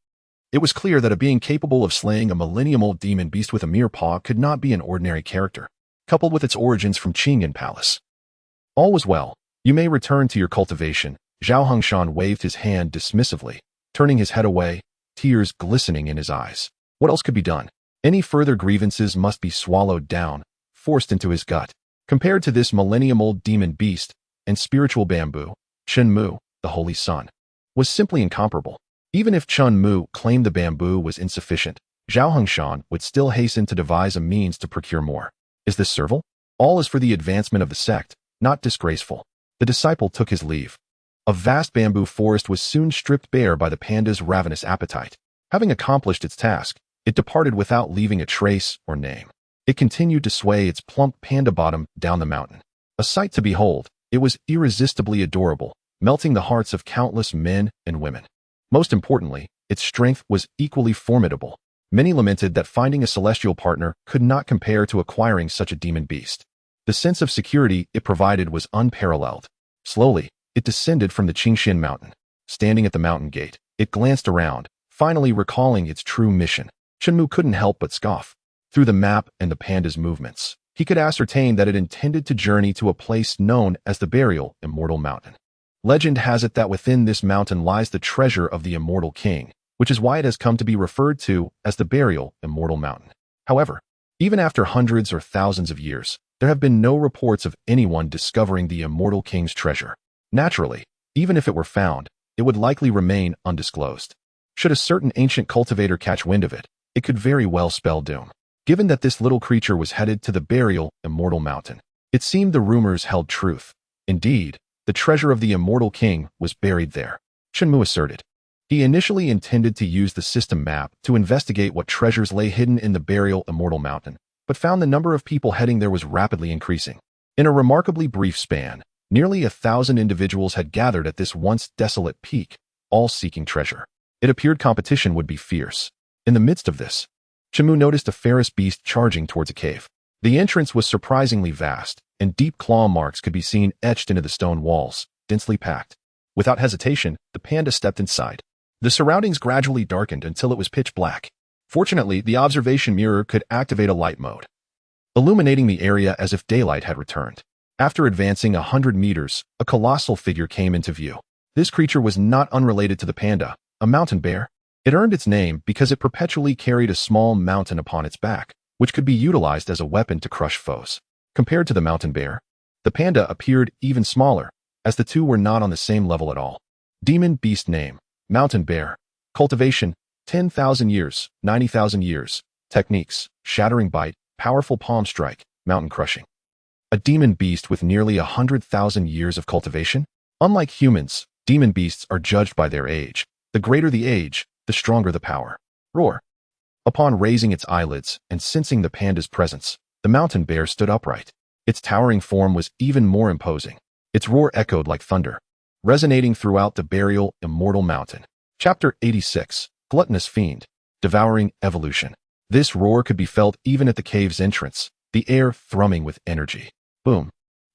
it was clear that a being capable of slaying a millennium-old demon beast with a mere paw could not be an ordinary character, coupled with its origins from Qingyun Palace. All was well. You may return to your cultivation. Zhao Hongshan waved his hand dismissively, turning his head away, tears glistening in his eyes. What else could be done? Any further grievances must be swallowed down, forced into his gut. Compared to this millennium-old demon beast and spiritual bamboo, Chen Mu, the Holy Sun, was simply incomparable. Even if Chen Mu claimed the bamboo was insufficient, Zhao Hongshan would still hasten to devise a means to procure more. Is this servile? All is for the advancement of the sect, not disgraceful. The disciple took his leave. A vast bamboo forest was soon stripped bare by the panda's ravenous appetite. Having accomplished its task, it departed without leaving a trace or name. It continued to sway its plump panda bottom down the mountain. A sight to behold, it was irresistibly adorable, melting the hearts of countless men and women. Most importantly, its strength was equally formidable. Many lamented that finding a celestial partner could not compare to acquiring such a demon beast. The sense of security it provided was unparalleled. Slowly, it descended from the Qingshan mountain. Standing at the mountain gate, it glanced around, finally recalling its true mission. Chen Mu couldn't help but scoff. Through the map and the panda's movements, he could ascertain that it intended to journey to a place known as the burial Immortal Mountain. Legend has it that within this mountain lies the treasure of the Immortal King, which is why it has come to be referred to as the burial Immortal Mountain. However, even after hundreds or thousands of years, there have been no reports of anyone discovering the Immortal King's treasure. Naturally, even if it were found, it would likely remain undisclosed. Should a certain ancient cultivator catch wind of it, it could very well spell doom. Given that this little creature was headed to the burial Immortal Mountain, it seemed the rumors held truth. Indeed, the treasure of the Immortal King was buried there, Chen Mu asserted. He initially intended to use the system map to investigate what treasures lay hidden in the burial Immortal Mountain, but found the number of people heading there was rapidly increasing. In a remarkably brief span, nearly 1,000 individuals had gathered at this once desolate peak, all seeking treasure. It appeared competition would be fierce. In the midst of this, Chen Mu noticed a ferrous beast charging towards a cave. The entrance was surprisingly vast, and deep claw marks could be seen etched into the stone walls, densely packed. Without hesitation, the panda stepped inside. The surroundings gradually darkened until it was pitch black. Fortunately, the observation mirror could activate a light mode, illuminating the area as if daylight had returned. After advancing 100 meters, a colossal figure came into view. This creature was not unrelated to the panda, a mountain bear. It earned its name because it perpetually carried a small mountain upon its back, which could be utilized as a weapon to crush foes. Compared to the mountain bear, the panda appeared even smaller, as the two were not on the same level at all. Demon beast name, mountain bear. Cultivation, 10,000 years, 90,000 years. Techniques, shattering bite, powerful palm strike, mountain crushing. A demon beast with nearly 100,000 years of cultivation? Unlike humans, demon beasts are judged by their age. The greater the age, the stronger the power. Roar. Upon raising its eyelids and sensing the panda's presence, the mountain bear stood upright. Its towering form was even more imposing. Its roar echoed like thunder, resonating throughout the burial Immortal Mountain. Chapter 86, Gluttonous Fiend, Devouring Evolution. This roar could be felt even at the cave's entrance, the air thrumming with energy. Boom.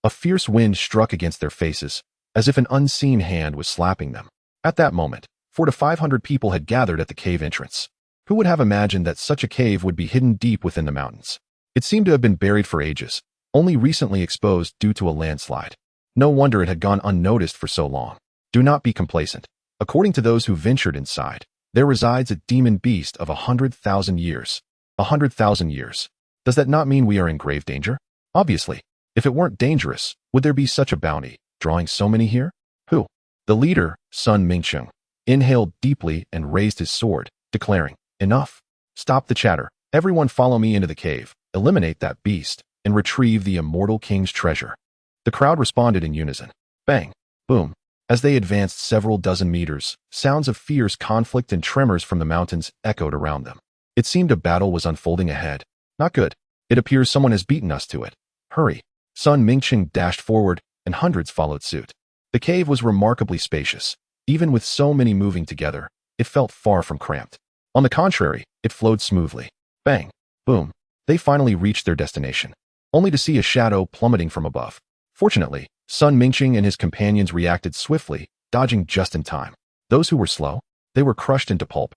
A fierce wind struck against their faces, as if an unseen hand was slapping them. At that moment, 400 to 500 people had gathered at the cave entrance. Who would have imagined that such a cave would be hidden deep within the mountains? It seemed to have been buried for ages, only recently exposed due to a landslide. No wonder it had gone unnoticed for so long. Do not be complacent. According to those who ventured inside, there resides a demon beast of 100,000 years. 100,000 years. Does that not mean we are in grave danger? Obviously. If it weren't dangerous, would there be such a bounty, drawing so many here? Who? The leader, Sun Mingqiang, inhaled deeply and raised his sword, declaring, "Enough. Stop the chatter. Everyone follow me into the cave, eliminate that beast, and retrieve the Immortal King's treasure." The crowd responded in unison. Bang. Boom. As they advanced several dozen meters, sounds of fierce conflict and tremors from the mountains echoed around them. It seemed a battle was unfolding ahead. Not good. It appears someone has beaten us to it. Hurry. Sun Mingqiang dashed forward, and hundreds followed suit. The cave was remarkably spacious. Even with so many moving together, it felt far from cramped. On the contrary, it flowed smoothly. Bang. Boom. They finally reached their destination, only to see a shadow plummeting from above. Fortunately, Sun Mingqing and his companions reacted swiftly, dodging just in time. Those who were slow, they were crushed into pulp,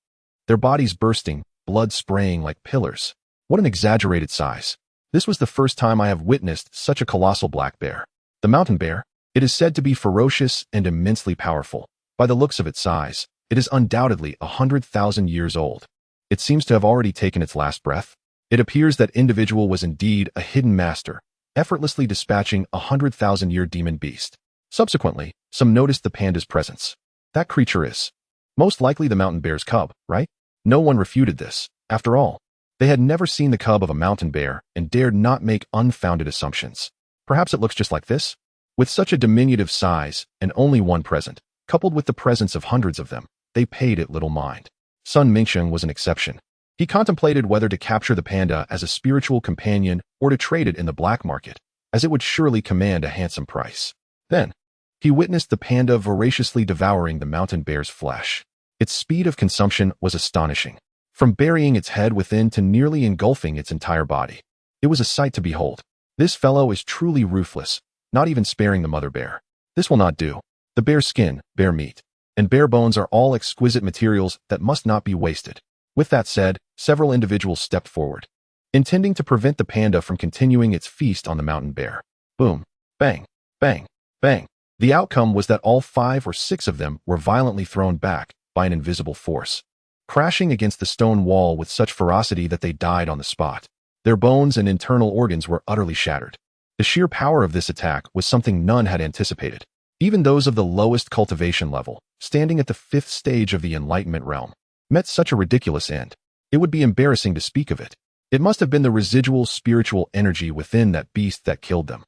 their bodies bursting, blood spraying like pillars. What an exaggerated size. This was the first time I have witnessed such a colossal black bear. The mountain bear, it is said to be ferocious and immensely powerful. By the looks of its size, it is undoubtedly 100,000 years old. It seems to have already taken its last breath. It appears that individual was indeed a hidden master, effortlessly dispatching a 100,000-year demon beast. Subsequently, some noticed the panda's presence. That creature is most likely the mountain bear's cub, right? No one refuted this. After all, they had never seen the cub of a mountain bear and dared not make unfounded assumptions. Perhaps it looks just like this? With such a diminutive size and only one present, coupled with the presence of hundreds of them, they paid it little mind. Sun Mingqiang was an exception. He contemplated whether to capture the panda as a spiritual companion or to trade it in the black market, as it would surely command a handsome price. Then, he witnessed the panda voraciously devouring the mountain bear's flesh. Its speed of consumption was astonishing, from burying its head within to nearly engulfing its entire body. It was a sight to behold. This fellow is truly ruthless, not even sparing the mother bear. This will not do. The bear skin, bear meat, and bear bones are all exquisite materials that must not be wasted. With that said, several individuals stepped forward, intending to prevent the panda from continuing its feast on the mountain bear. Boom, bang, bang, bang. The outcome was that all 5 or 6 of them were violently thrown back by an invisible force, crashing against the stone wall with such ferocity that they died on the spot. Their bones and internal organs were utterly shattered. The sheer power of this attack was something none had anticipated. Even those of the lowest cultivation level, standing at the 5th stage of the Enlightenment realm, met such a ridiculous end. It would be embarrassing to speak of it. It must have been the residual spiritual energy within that beast that killed them.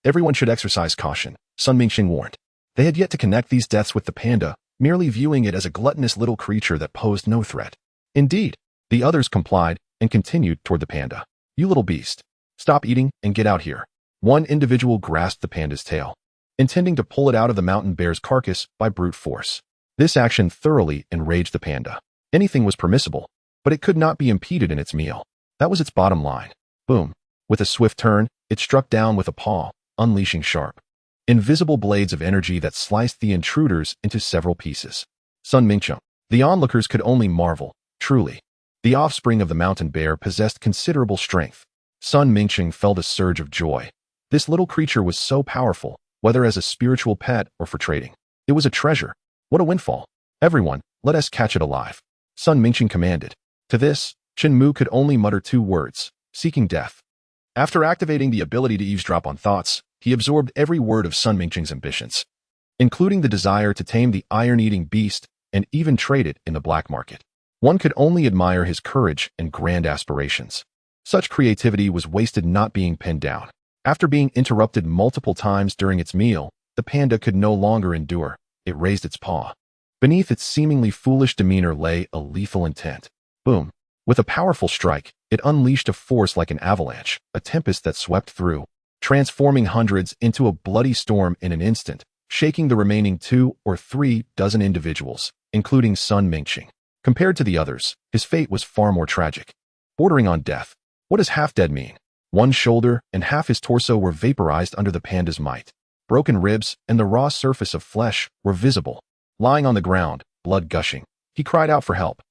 Everyone should exercise caution, Sun Mingqiang warned. They had yet to connect these deaths with the panda, merely viewing it as a gluttonous little creature that posed no threat. Indeed, the others complied and continued toward the panda. You little beast. Stop eating and get out here. One individual grasped the panda's tail, intending to pull it out of the mountain bear's carcass by brute force. This action thoroughly enraged the panda. Anything was permissible, but it could not be impeded in its meal. That was its bottom line. Boom. With a swift turn, it struck down with a paw, unleashing sharp, invisible blades of energy that sliced the intruders into several pieces. Sun Mingqiang. The onlookers could only marvel. Truly, the offspring of the mountain bear possessed considerable strength. Sun Mingqiang felt a surge of joy. This little creature was so powerful, whether as a spiritual pet or for trading. It was a treasure. What a windfall. Everyone, let us catch it alive, Sun Mingqiang commanded. To this, Chen Mu could only mutter 2 words, seeking death. After activating the ability to eavesdrop on thoughts, he absorbed every word of Sun Mingqiang's ambitions, including the desire to tame the iron-eating beast and even trade it in the black market. One could only admire his courage and grand aspirations. Such creativity was wasted not being pinned down. After being interrupted multiple times during its meal, the panda could no longer endure. It raised its paw. Beneath its seemingly foolish demeanor lay a lethal intent. Boom. With a powerful strike, it unleashed a force like an avalanche, a tempest that swept through, transforming hundreds into a bloody storm in an instant, shaking the remaining 2 or 3 dozen individuals, including Sun Mingqiang. Compared to the others, his fate was far more tragic, bordering on death. What does half-dead mean? One shoulder and half his torso were vaporized under the panda's might. Broken ribs and the raw surface of flesh were visible. Lying on the ground, blood gushing, he cried out for help.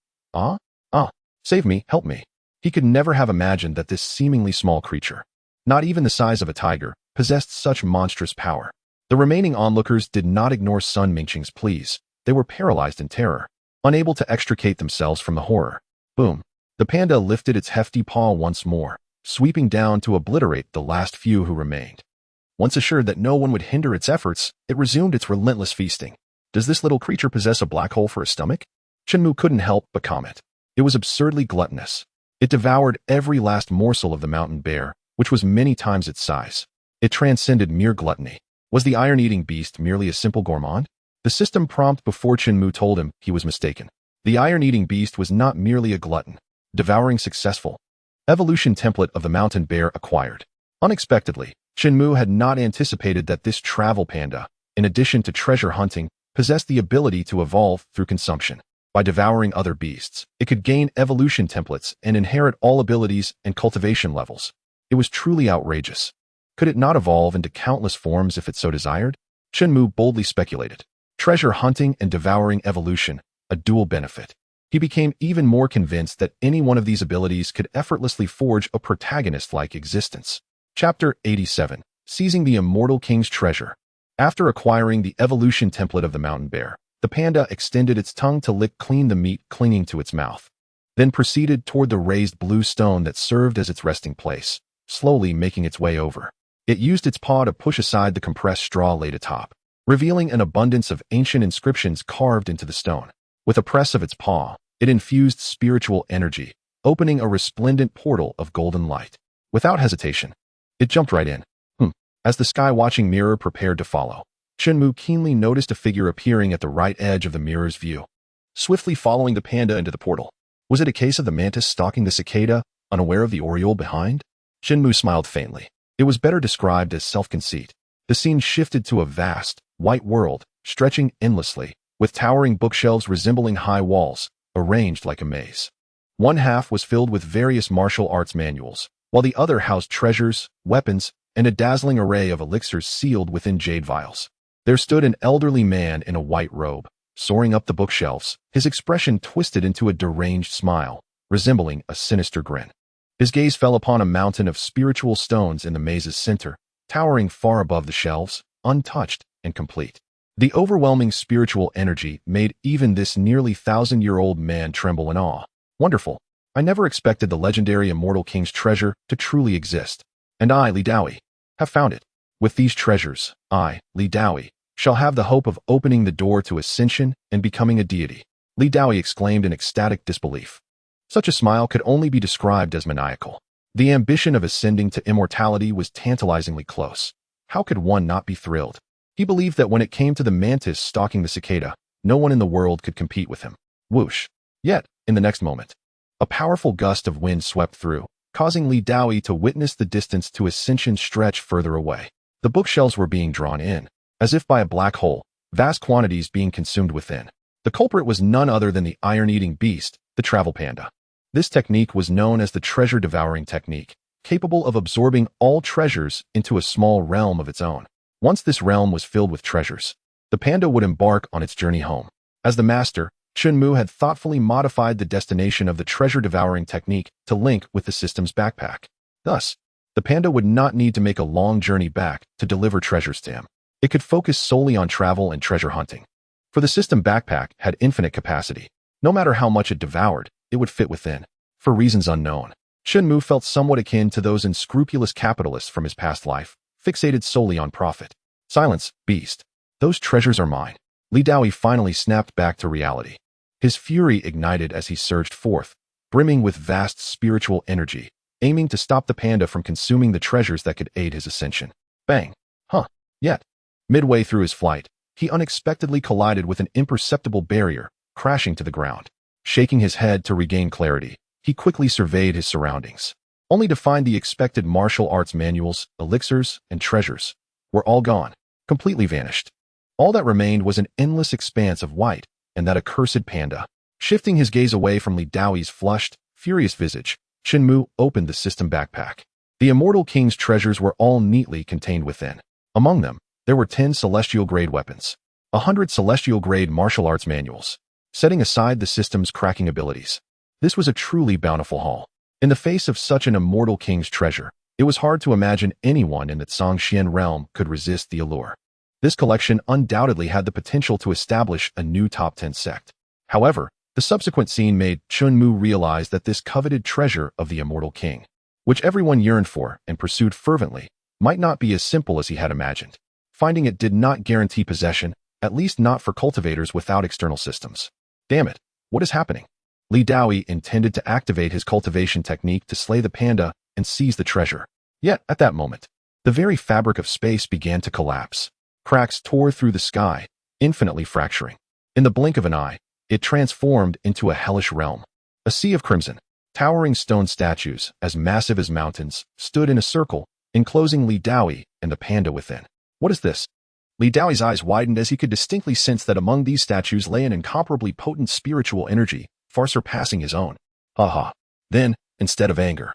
Save me, help me. He could never have imagined that this seemingly small creature, not even the size of a tiger, possessed such monstrous power. The remaining onlookers did not ignore Sun Mingqiang's pleas. They were paralyzed in terror, unable to extricate themselves from the horror. Boom. The panda lifted its hefty paw once more, sweeping down to obliterate the last few who remained. Once assured that no one would hinder its efforts, it resumed its relentless feasting. Does this little creature possess a black hole for a stomach? Chen Mu couldn't help but comment. It was absurdly gluttonous. It devoured every last morsel of the mountain bear, which was many times its size. It transcended mere gluttony. Was the iron-eating beast merely a simple gourmand? The system prompt before Chen Mu told him he was mistaken. The iron-eating beast was not merely a glutton. Devouring successful. Evolution template of the mountain bear acquired. Unexpectedly, Chen Mu had not anticipated that this travel panda, in addition to treasure hunting, possessed the ability to evolve through consumption. By devouring other beasts, it could gain evolution templates and inherit all abilities and cultivation levels. It was truly outrageous. Could it not evolve into countless forms if it so desired? Chen Mu boldly speculated. Treasure hunting and devouring evolution, a dual benefit. He became even more convinced that any one of these abilities could effortlessly forge a protagonist-like existence. Chapter 87. Seizing the Immortal King's Treasure. After acquiring the evolution template of the mountain bear, the panda extended its tongue to lick clean the meat clinging to its mouth, then proceeded toward the raised blue stone that served as its resting place, slowly making its way over. It used its paw to push aside the compressed straw laid atop, revealing an abundance of ancient inscriptions carved into the stone. With a press of its paw, it infused spiritual energy, opening a resplendent portal of golden light. Without hesitation, it jumped right in. As the sky-watching mirror prepared to follow, Chen Mu keenly noticed a figure appearing at the right edge of the mirror's view, swiftly following the panda into the portal. Was it a case of the mantis stalking the cicada, unaware of the oriole behind? Chen Mu smiled faintly. It was better described as self-conceit. The scene shifted to a vast, white world, stretching endlessly, with towering bookshelves resembling high walls, arranged like a maze. One half was filled with various martial arts manuals, while the other housed treasures, weapons, and a dazzling array of elixirs sealed within jade vials. There stood an elderly man in a white robe, soaring up the bookshelves, his expression twisted into a deranged smile, resembling a sinister grin. His gaze fell upon a mountain of spiritual stones in the maze's center, towering far above the shelves, untouched and complete. The overwhelming spiritual energy made even this nearly 1,000-year-old man tremble in awe. Wonderful. I never expected the legendary Immortal King's treasure to truly exist. And I, Li Daoyi, have found it. With these treasures, I, Li Daoyi, shall have the hope of opening the door to ascension and becoming a deity. Li Daoyi exclaimed in ecstatic disbelief. Such a smile could only be described as maniacal. The ambition of ascending to immortality was tantalizingly close. How could one not be thrilled? He believed that when it came to the mantis stalking the cicada, no one in the world could compete with him. Whoosh! Yet, in the next moment, a powerful gust of wind swept through, causing Li Daoyi to witness the distance to ascension stretch further away. The bookshelves were being drawn in, as if by a black hole, vast quantities being consumed within. The culprit was none other than the iron-eating beast, the travel panda. This technique was known as the treasure-devouring technique, capable of absorbing all treasures into a small realm of its own. Once this realm was filled with treasures, the panda would embark on its journey home. As the master, Chen Mu had thoughtfully modified the destination of the treasure-devouring technique to link with the system's backpack. Thus, the panda would not need to make a long journey back to deliver treasures to him. It could focus solely on travel and treasure hunting. For the system backpack had infinite capacity. No matter how much it devoured, it would fit within. For reasons unknown, Chen Mu felt somewhat akin to those unscrupulous capitalists from his past life, fixated solely on profit. Silence, beast. Those treasures are mine. Li Daoyi finally snapped back to reality. His fury ignited as he surged forth, brimming with vast spiritual energy, aiming to stop the panda from consuming the treasures that could aid his ascension. Bang! Yet, midway through his flight, he unexpectedly collided with an imperceptible barrier, crashing to the ground. Shaking his head to regain clarity, he quickly surveyed his surroundings, only to find the expected martial arts manuals, elixirs, and treasures were all gone, completely vanished. All that remained was an endless expanse of white, and that accursed panda. Shifting his gaze away from Li Daoyi's flushed, furious visage, Chen Mu opened the system backpack. The Immortal King's treasures were all neatly contained within. Among them, there were 10 celestial-grade weapons, 100 celestial-grade martial arts manuals, setting aside the system's cracking abilities. This was a truly bountiful haul. In the face of such an Immortal King's treasure, it was hard to imagine anyone in the Zhangxian realm could resist the allure. This collection undoubtedly had the potential to establish a new top 10 sect. However, the subsequent scene made Chen Mu realize that this coveted treasure of the Immortal King, which everyone yearned for and pursued fervently, might not be as simple as he had imagined. Finding it did not guarantee possession, at least not for cultivators without external systems. Damn it, what is happening? Li Daoyi intended to activate his cultivation technique to slay the panda and seize the treasure. Yet, at that moment, the very fabric of space began to collapse. Cracks tore through the sky, infinitely fracturing. In the blink of an eye, it transformed into a hellish realm. A sea of crimson, towering stone statues, as massive as mountains, stood in a circle, enclosing Li Daoyi and the panda within. What is this? Li Daoi's eyes widened as he could distinctly sense that among these statues lay an incomparably potent spiritual energy, far surpassing his own. Ha. Then, instead of anger,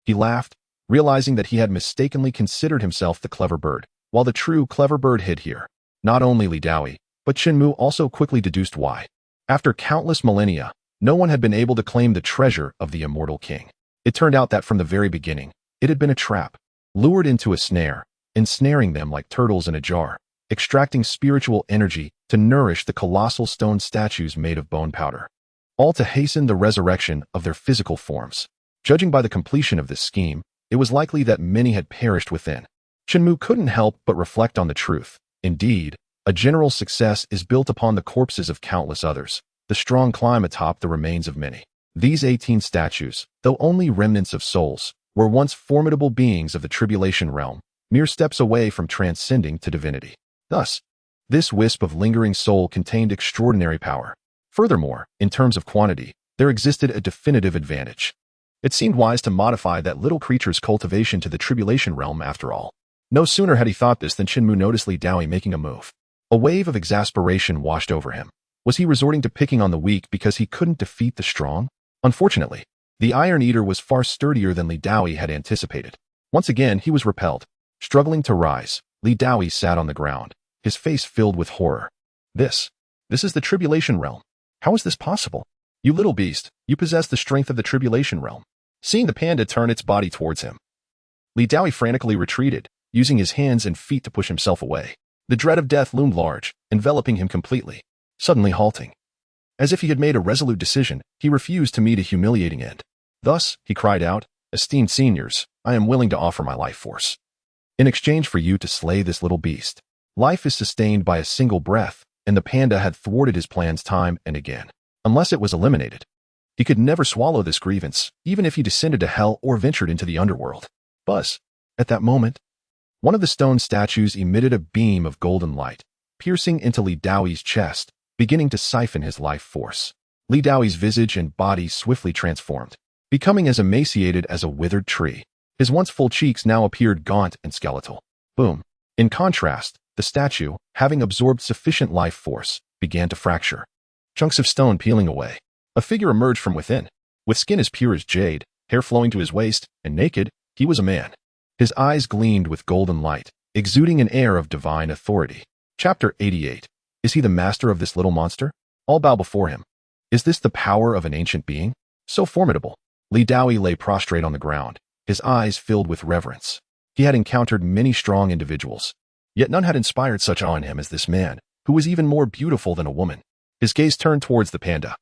he laughed, realizing that he had mistakenly considered himself the clever bird, while the true clever bird hid here. Not only Li Daoi, but Chen Mu also quickly deduced why. After countless millennia, no one had been able to claim the treasure of the immortal king. It turned out that from the very beginning, it had been a trap, lured into a snare, ensnaring them like turtles in a jar, extracting spiritual energy to nourish the colossal stone statues made of bone powder, all to hasten the resurrection of their physical forms. Judging by the completion of this scheme, it was likely that many had perished within. Chen Mu couldn't help but reflect on the truth. Indeed, a general success is built upon the corpses of countless others. The strong climb atop the remains of many. These 18 statues, though only remnants of souls, were once formidable beings of the tribulation realm, mere steps away from transcending to divinity. Thus, this wisp of lingering soul contained extraordinary power. Furthermore, in terms of quantity, there existed a definitive advantage. It seemed wise to modify that little creature's cultivation to the tribulation realm after all. No sooner had he thought this than Chen Mu noticed Li Daoi making a move. A wave of exasperation washed over him. Was he resorting to picking on the weak because he couldn't defeat the strong? Unfortunately, the Iron Eater was far sturdier than Li Daoi had anticipated. Once again, he was repelled. Struggling to rise, Li Daoi sat on the ground, his face filled with horror. This is the tribulation realm. How is this possible? You little beast, you possess the strength of the tribulation realm. Seeing the panda turn its body towards him, Li Daoi frantically retreated, using his hands and feet to push himself away. The dread of death loomed large, enveloping him completely. Suddenly halting. As if he had made a resolute decision, he refused to meet a humiliating end. Thus, he cried out, "Esteemed seniors, I am willing to offer my life force in exchange for you to slay this little beast." Life is sustained by a single breath, and the panda had thwarted his plans time and again. Unless it was eliminated, he could never swallow this grievance, even if he descended to hell or ventured into the underworld. Buzz. At that moment, one of the stone statues emitted a beam of golden light, piercing into Li Daoi's chest, beginning to siphon his life force. Li Daoi's visage and body swiftly transformed, becoming as emaciated as a withered tree. His once full cheeks now appeared gaunt and skeletal. Boom. In contrast, the statue, having absorbed sufficient life force, began to fracture. Chunks of stone peeling away. A figure emerged from within. With skin as pure as jade, hair flowing to his waist, and naked, he was a man. His eyes gleamed with golden light, exuding an air of divine authority. Chapter 88. Is he the master of this little monster? All bow before him. Is this the power of an ancient being? So formidable. Li Daoi lay prostrate on the ground, his eyes filled with reverence. He had encountered many strong individuals, yet none had inspired such awe in him as this man, who was even more beautiful than a woman. His gaze turned towards the panda,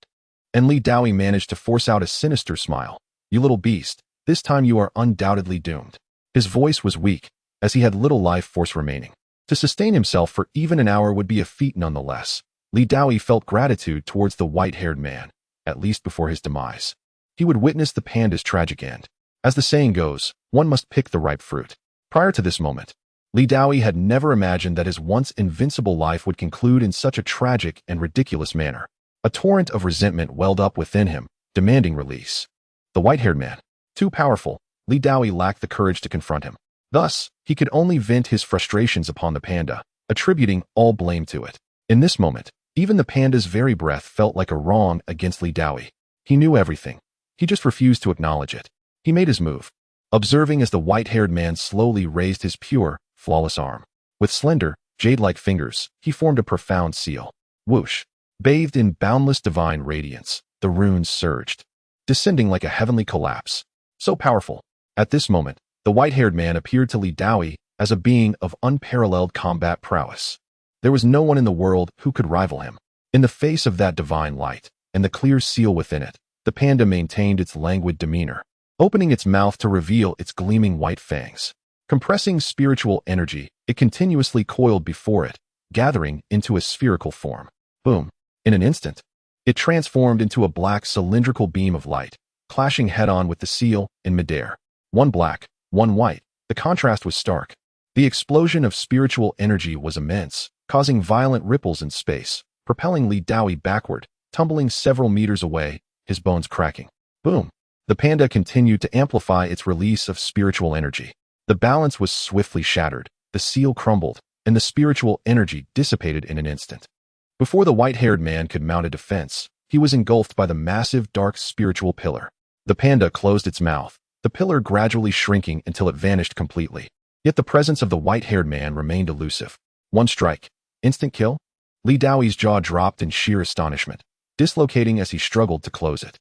and Li Daoi managed to force out a sinister smile. "You little beast, this time you are undoubtedly doomed." His voice was weak, as he had little life force remaining. To sustain himself for even an hour would be a feat nonetheless. Li Daoi felt gratitude towards the white-haired man, at least before his demise. He would witness the panda's tragic end. As the saying goes, one must pick the ripe fruit. Prior to this moment, Li Daoi had never imagined that his once invincible life would conclude in such a tragic and ridiculous manner. A torrent of resentment welled up within him, demanding release. The white-haired man, too powerful, Li Daoi lacked the courage to confront him. Thus, he could only vent his frustrations upon the panda, attributing all blame to it. In this moment, even the panda's very breath felt like a wrong against Li Daoi. He knew everything. He just refused to acknowledge it. He made his move, observing as the white-haired man slowly raised his pure, flawless arm. With slender, jade-like fingers, he formed a profound seal. Whoosh! Bathed in boundless divine radiance, the runes surged, descending like a heavenly collapse. So powerful. At this moment, the white-haired man appeared to Li Daoi as a being of unparalleled combat prowess. There was no one in the world who could rival him. In the face of that divine light, and the clear seal within it, the panda maintained its languid demeanor, opening its mouth to reveal its gleaming white fangs. Compressing spiritual energy, it continuously coiled before it, gathering into a spherical form. Boom. In an instant, it transformed into a black cylindrical beam of light, clashing head-on with the seal in midair. One black, one white. The contrast was stark. The explosion of spiritual energy was immense, causing violent ripples in space, propelling Li Daoi backward, tumbling several meters away, his bones cracking. Boom! The panda continued to amplify its release of spiritual energy. The balance was swiftly shattered. The seal crumbled, and the spiritual energy dissipated in an instant. Before the white-haired man could mount a defense, he was engulfed by the massive, dark spiritual pillar. The panda closed its mouth, the pillar gradually shrinking until it vanished completely. Yet the presence of the white-haired man remained elusive. One strike. Instant kill? Li Daoi's jaw dropped in sheer astonishment, dislocating as he struggled to close it.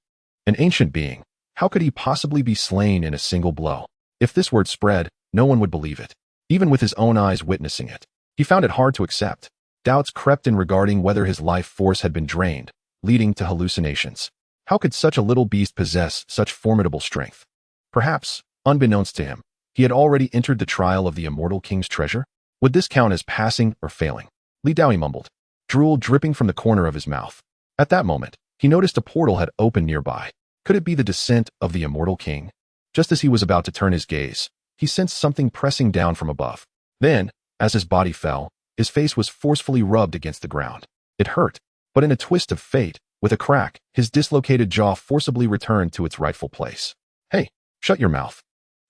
An ancient being. How could he possibly be slain in a single blow? If this word spread, no one would believe it, even with his own eyes witnessing it. He found it hard to accept. Doubts crept in regarding whether his life force had been drained, leading to hallucinations. How could such a little beast possess such formidable strength? Perhaps, unbeknownst to him, he had already entered the trial of the immortal king's treasure? Would this count as passing or failing? Li Daoi mumbled, drool dripping from the corner of his mouth. At that moment, he noticed a portal had opened nearby. Could it be the descent of the immortal king? Just as he was about to turn his gaze, he sensed something pressing down from above. Then, as his body fell, his face was forcefully rubbed against the ground. It hurt, but in a twist of fate, with a crack, his dislocated jaw forcibly returned to its rightful place. Hey, shut your mouth.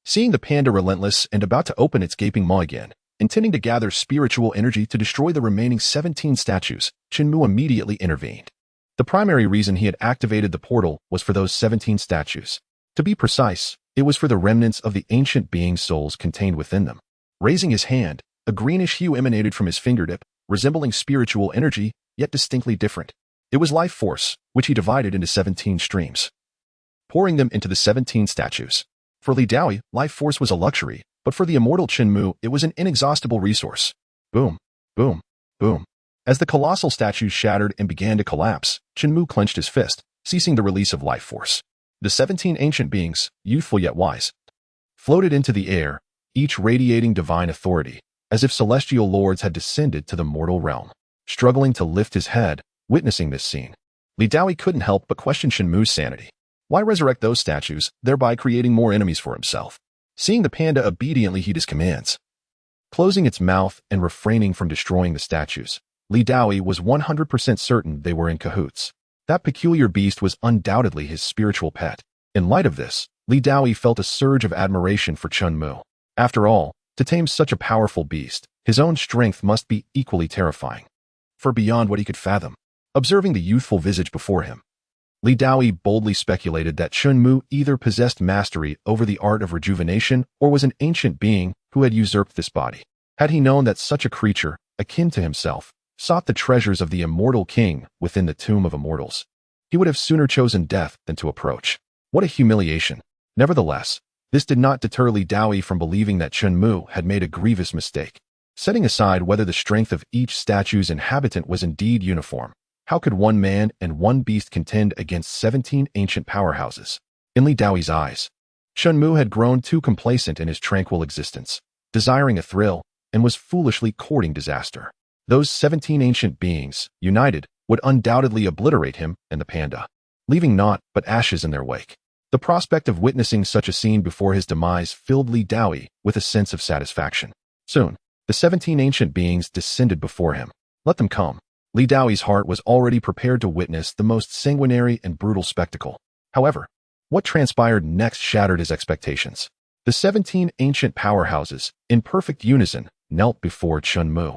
Seeing the panda relentless and about to open its gaping maw again, intending to gather spiritual energy to destroy the remaining 17 statues, Chen Mu immediately intervened. The primary reason he had activated the portal was for those 17 statues. To be precise, it was for the remnants of the ancient being's souls contained within them. Raising his hand, a greenish hue emanated from his fingertip, resembling spiritual energy, yet distinctly different. It was life force, which he divided into 17 streams, pouring them into the 17 statues. For Li Daoi, life force was a luxury, but for the immortal Chen Mu, it was an inexhaustible resource. Boom, boom, boom. As the colossal statues shattered and began to collapse, Chen Mu clenched his fist, ceasing the release of life force. The 17 ancient beings, youthful yet wise, floated into the air, each radiating divine authority, as if celestial lords had descended to the mortal realm. Struggling to lift his head, witnessing this scene, Li Daoi couldn't help but question Chen Mu's sanity. Why resurrect those statues, thereby creating more enemies for himself? Seeing the panda obediently heed his commands, closing its mouth and refraining from destroying the statues, Li Daoi was 100% certain they were in cahoots. That peculiar beast was undoubtedly his spiritual pet. In light of this, Li Daoi felt a surge of admiration for Chen Mu. After all, to tame such a powerful beast, his own strength must be equally terrifying. For beyond what he could fathom, observing the youthful visage before him, Li Daoi boldly speculated that Chen Mu either possessed mastery over the art of rejuvenation or was an ancient being who had usurped this body. Had he known that such a creature, akin to himself, sought the treasures of the immortal king within the tomb of immortals, he would have sooner chosen death than to approach. What a humiliation. Nevertheless, this did not deter Li Daoi from believing that Chen Mu had made a grievous mistake. Setting aside whether the strength of each statue's inhabitant was indeed uniform, how could one man and one beast contend against 17 ancient powerhouses? In Li Daoi's eyes, Chen Mu had grown too complacent in his tranquil existence, desiring a thrill, and was foolishly courting disaster. Those 17 ancient beings, united, would undoubtedly obliterate him and the panda, leaving naught but ashes in their wake. The prospect of witnessing such a scene before his demise filled Li Daoi with a sense of satisfaction. Soon, the 17 ancient beings descended before him. Let them come. Li Daoi's heart was already prepared to witness the most sanguinary and brutal spectacle. However, what transpired next shattered his expectations. The 17 ancient powerhouses, in perfect unison, knelt before Chen Mu.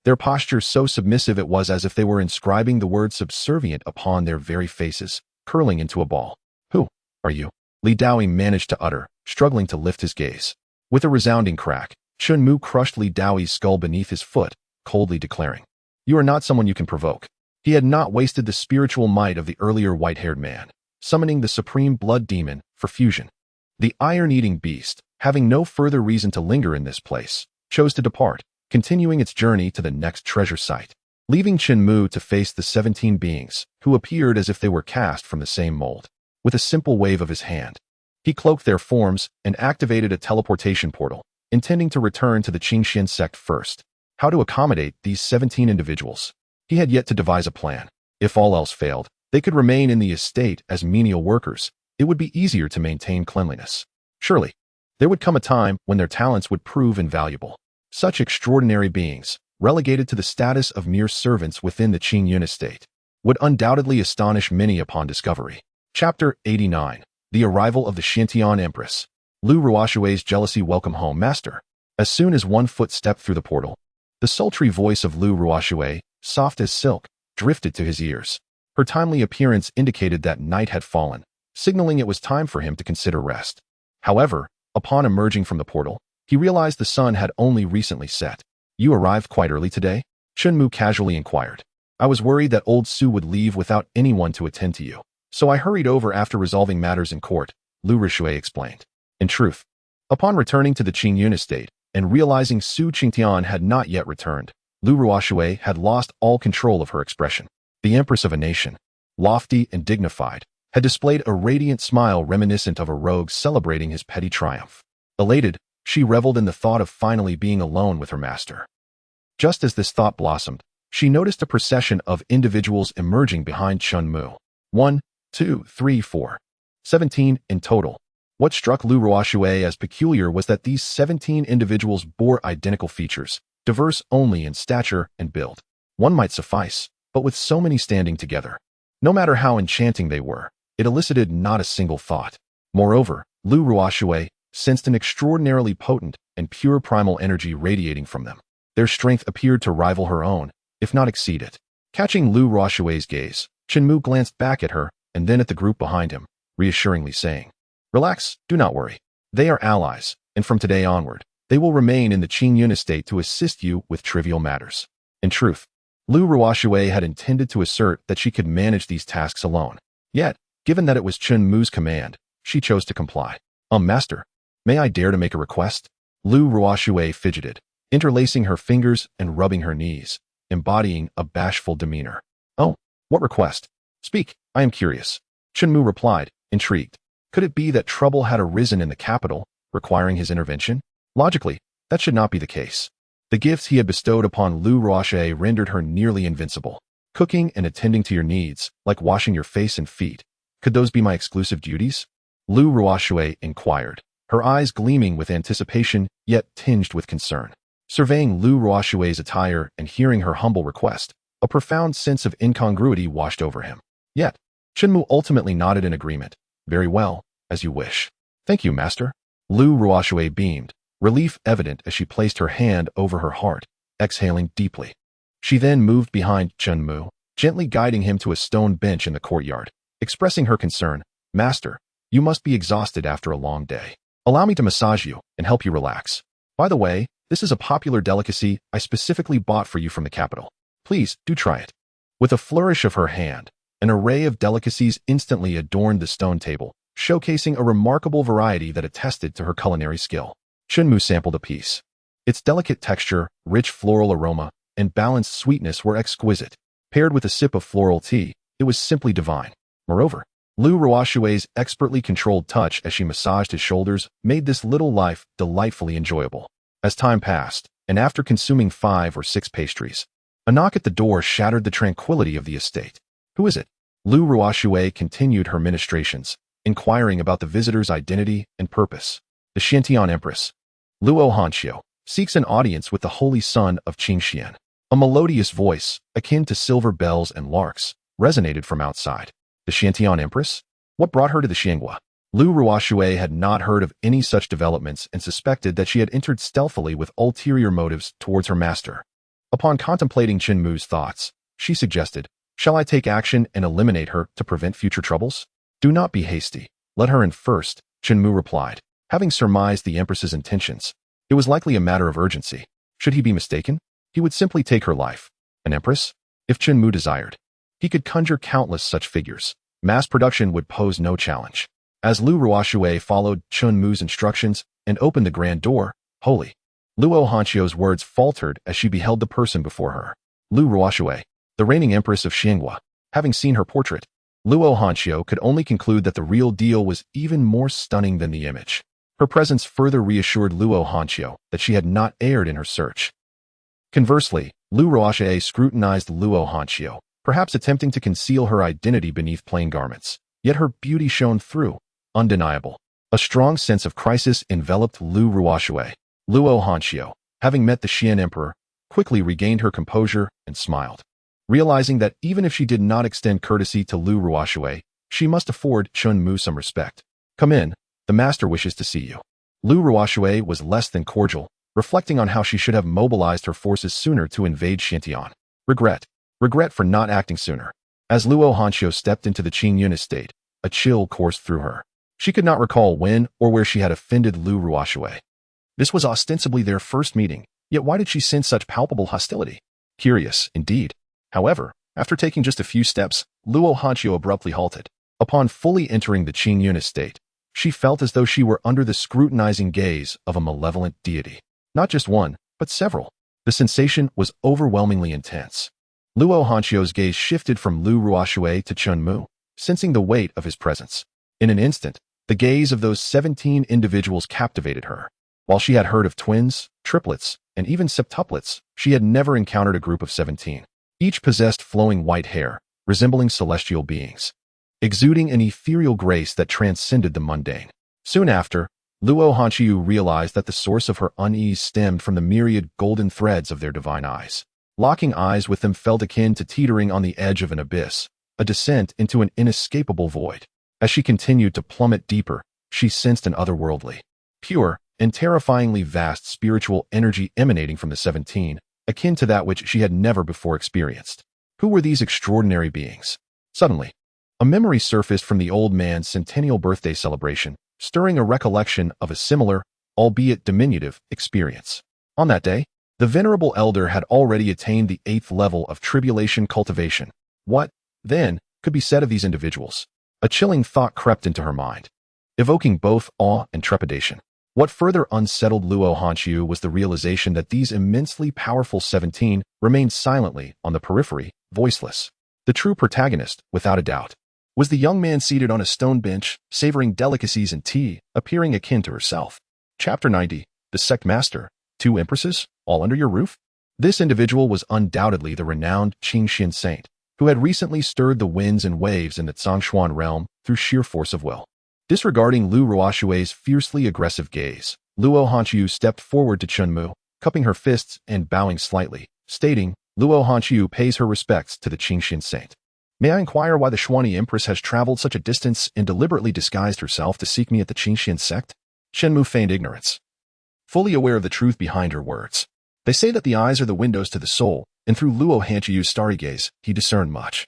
Their posture so submissive it was as if they were inscribing the word subservient upon their very faces, curling into a ball. Who are you? Li Daoi managed to utter, struggling to lift his gaze. With a resounding crack, Chen Mu crushed Li Daoi's skull beneath his foot, coldly declaring, "You are not someone you can provoke." He had not wasted the spiritual might of the earlier white-haired man, summoning the supreme blood demon for fusion. The iron-eating beast, having no further reason to linger in this place, chose to depart, continuing its journey to the next treasure site, leaving Chen Mu to face the 17 beings, who appeared as if they were cast from the same mold. With a simple wave of his hand, he cloaked their forms and activated a teleportation portal, intending to return to the Qingxian sect first. How to accommodate these 17 individuals? He had yet to devise a plan. If all else failed, they could remain in the estate as menial workers. It would be easier to maintain cleanliness. Surely, there would come a time when their talents would prove invaluable. Such extraordinary beings, relegated to the status of mere servants within the Qingyun estate, would undoubtedly astonish many upon discovery. Chapter 89. The Arrival of the Xintian Empress. Lu Ruoshui's jealousy. Welcome home, master. As soon as one foot stepped through the portal, The sultry voice of Lu Ruoxue, soft as silk, drifted to his ears. Her timely appearance indicated that night had fallen, signaling it was time for him to consider rest. However, upon emerging from the portal, he realized the sun had only recently set. "You arrived quite early today?" Chen Mu casually inquired. "I was worried that old Su would leave without anyone to attend to you, so I hurried over after resolving matters in court," Lu Ruoxue explained. In truth, upon returning to the Qingyun estate and realizing Su Qingtian had not yet returned, Lu Ruoxue had lost all control of her expression. The empress of a nation, lofty and dignified, had displayed a radiant smile reminiscent of a rogue celebrating his petty triumph. Elated, she reveled in the thought of finally being alone with her master. Just as this thought blossomed, she noticed a procession of individuals emerging behind Chen Mu. 1, 2, 3, 4. 17 in total. What struck Lu Ruoxue as peculiar was that these 17 individuals bore identical features, diverse only in stature and build. One might suffice, but with so many standing together, no matter how enchanting they were, it elicited not a single thought. Moreover, Lu Ruoxue sensed an extraordinarily potent and pure primal energy radiating from them. Their strength appeared to rival her own, if not exceed it. Catching Lu Ruoxue's gaze, Chen Mu glanced back at her and then at the group behind him, reassuringly saying, "Relax, do not worry. They are allies, and from today onward, they will remain in the Qingyun estate to assist you with trivial matters." In truth, Lu Ruoxue had intended to assert that she could manage these tasks alone. Yet, given that it was Chen Mu's command, she chose to comply. Master, may I dare to make a request?" Lu Ruoxue fidgeted, interlacing her fingers and rubbing her knees, embodying a bashful demeanor. "Oh, what request? Speak, I am curious." Chen Mu replied, intrigued. Could it be that trouble had arisen in the capital, requiring his intervention? Logically, that should not be the case. The gifts he had bestowed upon Lu Ruoxue rendered her nearly invincible. Cooking and attending to your needs, like washing your face and feet, could those be my exclusive duties? Lu Ruoxue inquired, her eyes gleaming with anticipation yet tinged with concern. Surveying Lu Ruoxue's attire and hearing her humble request, a profound sense of incongruity washed over him. Yet, Chen Mu ultimately nodded in agreement. "Very well, as you wish." "Thank you, master." Lu Ruoxue beamed, relief evident as she placed her hand over her heart, exhaling deeply. She then moved behind Chen Mu, gently guiding him to a stone bench in the courtyard, expressing her concern. "Master, you must be exhausted after a long day. Allow me to massage you and help you relax. By the way, this is a popular delicacy I specifically bought for you from the capital. Please, do try it." With a flourish of her hand, an array of delicacies instantly adorned the stone table, showcasing a remarkable variety that attested to her culinary skill. Chen Mu sampled a piece. Its delicate texture, rich floral aroma, and balanced sweetness were exquisite. Paired with a sip of floral tea, it was simply divine. Moreover, Lu Ruoxue's expertly controlled touch as she massaged his shoulders made this little life delightfully enjoyable. As time passed, and after consuming 5 or 6 pastries, a knock at the door shattered the tranquility of the estate. "Who is it?" Lu Ruoxue continued her ministrations, inquiring about the visitor's identity and purpose. "The Xiantian Empress, Luo Hanxiu, seeks an audience with the holy son of Qingxian." A melodious voice, akin to silver bells and larks, resonated from outside. The Xiantian Empress? What brought her to the Xianghua? Lu Ruoxue had not heard of any such developments and suspected that she had entered stealthily with ulterior motives towards her master. Upon contemplating Chen Mu's thoughts, she suggested, "Shall I take action and eliminate her to prevent future troubles?" "Do not be hasty. Let her in first," Chen Mu replied. Having surmised the Empress's intentions, it was likely a matter of urgency. Should he be mistaken, he would simply take her life. An Empress? If Chen Mu desired, he could conjure countless such figures. Mass production would pose no challenge. As Lu Ruoxue followed Chen Mu's instructions and opened the grand door, "Holy." Luo Hanxiu's words faltered as she beheld the person before her. Lu Ruoxue, the reigning Empress of Xianghua. Having seen her portrait, Luo Hanxiu could only conclude that the real deal was even more stunning than the image. Her presence further reassured Luo Hanxiu that she had not erred in her search. Conversely, Lu Ruoxue scrutinized Luo Hanxiu, perhaps attempting to conceal her identity beneath plain garments. Yet her beauty shone through, undeniable. A strong sense of crisis enveloped Lu Ruoxue. Luo Hanxiu, having met the Xian Emperor, quickly regained her composure and smiled. Realizing that even if she did not extend courtesy to Lu Ruoxue, she must afford Chen Mu some respect. "Come in, the master wishes to see you." Lu Ruoxue was less than cordial, reflecting on how she should have mobilized her forces sooner to invade Xintian. Regret. Regret for not acting sooner. As Luo Hanqiu stepped into the Qingyun estate, a chill coursed through her. She could not recall when or where she had offended Lu Ruoshui. This was ostensibly their first meeting, yet why did she sense such palpable hostility? Curious, indeed. However, after taking just a few steps, Luo Hanqiu abruptly halted. Upon fully entering the Qingyun estate, she felt as though she were under the scrutinizing gaze of a malevolent deity. Not just one, but several. The sensation was overwhelmingly intense. Luo Hanqiu's gaze shifted from Lu Ruoshui to Chen Mu, sensing the weight of his presence. In an instant, the gaze of those 17 individuals captivated her. While she had heard of twins, triplets, and even septuplets, she had never encountered a group of 17. Each possessed flowing white hair, resembling celestial beings, exuding an ethereal grace that transcended the mundane. Soon after, Luo Hanqiu realized that the source of her unease stemmed from the myriad golden threads of their divine eyes. Locking eyes with them felt akin to teetering on the edge of an abyss, a descent into an inescapable void. As she continued to plummet deeper, she sensed an otherworldly, pure, and terrifyingly vast spiritual energy emanating from the 17, akin to that which she had never before experienced. Who were these extraordinary beings? Suddenly, a memory surfaced from the old man's centennial birthday celebration, stirring a recollection of a similar, albeit diminutive, experience. On that day, the venerable elder had already attained the 8th level of tribulation cultivation. What, then, could be said of these individuals? A chilling thought crept into her mind, evoking both awe and trepidation. What further unsettled Luo Hanqiu was the realization that these immensely powerful 17 remained silently on the periphery, voiceless. The true protagonist, without a doubt, was the young man seated on a stone bench, savoring delicacies and tea, appearing akin to herself. Chapter 90. The Sect Master. 2 Empresses, all under your roof? This individual was undoubtedly the renowned Qingxian saint, who had recently stirred the winds and waves in the Zhongshuan realm through sheer force of will. Disregarding Lu Ruoshui's fiercely aggressive gaze, Luo Hanqiu stepped forward to Chen Mu, cupping her fists and bowing slightly, stating, Luo Hanqiu pays her respects to the Qingxian saint. May I inquire why the Xuanyi Empress has traveled such a distance and deliberately disguised herself to seek me at the Qingxian sect? Chen Mu feigned ignorance, fully aware of the truth behind her words. They say that the eyes are the windows to the soul, and through Luo Hanqiu's starry gaze, he discerned much,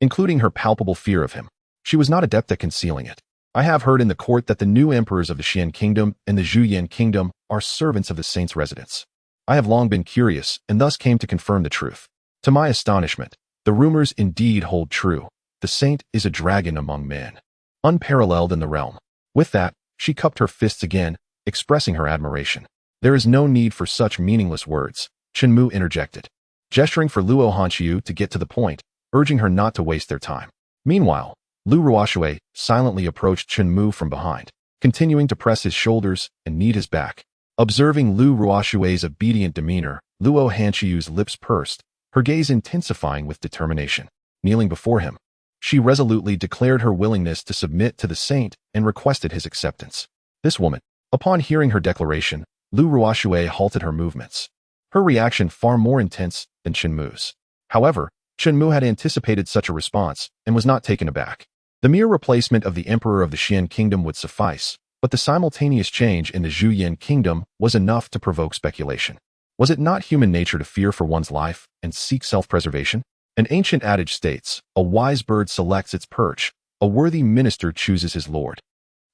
including her palpable fear of him. She was not adept at concealing it. I have heard in the court that the new emperors of the Xian kingdom and the Zhuyan kingdom are servants of the saint's residence. I have long been curious and thus came to confirm the truth. To my astonishment, the rumors indeed hold true. The saint is a dragon among men, unparalleled in the realm. With that, she cupped her fists again, expressing her admiration. There is no need for such meaningless words, Chen Mu interjected, gesturing for Luo Hanqiu to get to the point, urging her not to waste their time. Meanwhile, Lu Ruoshui silently approached Chen Mu from behind, continuing to press his shoulders and knead his back. Observing Lu Ruoshui's obedient demeanor, Luo Hanqiu's lips pursed, her gaze intensifying with determination. Kneeling before him, she resolutely declared her willingness to submit to the saint and requested his acceptance. This woman, upon hearing her declaration, Lu Ruoshui halted her movements, her reaction far more intense than Chen Mu's. However, Chen Mu had anticipated such a response and was not taken aback. The mere replacement of the emperor of the Xian kingdom would suffice, but the simultaneous change in the Zhuyan kingdom was enough to provoke speculation. Was it not human nature to fear for one's life and seek self-preservation? An ancient adage states, a wise bird selects its perch, a worthy minister chooses his lord.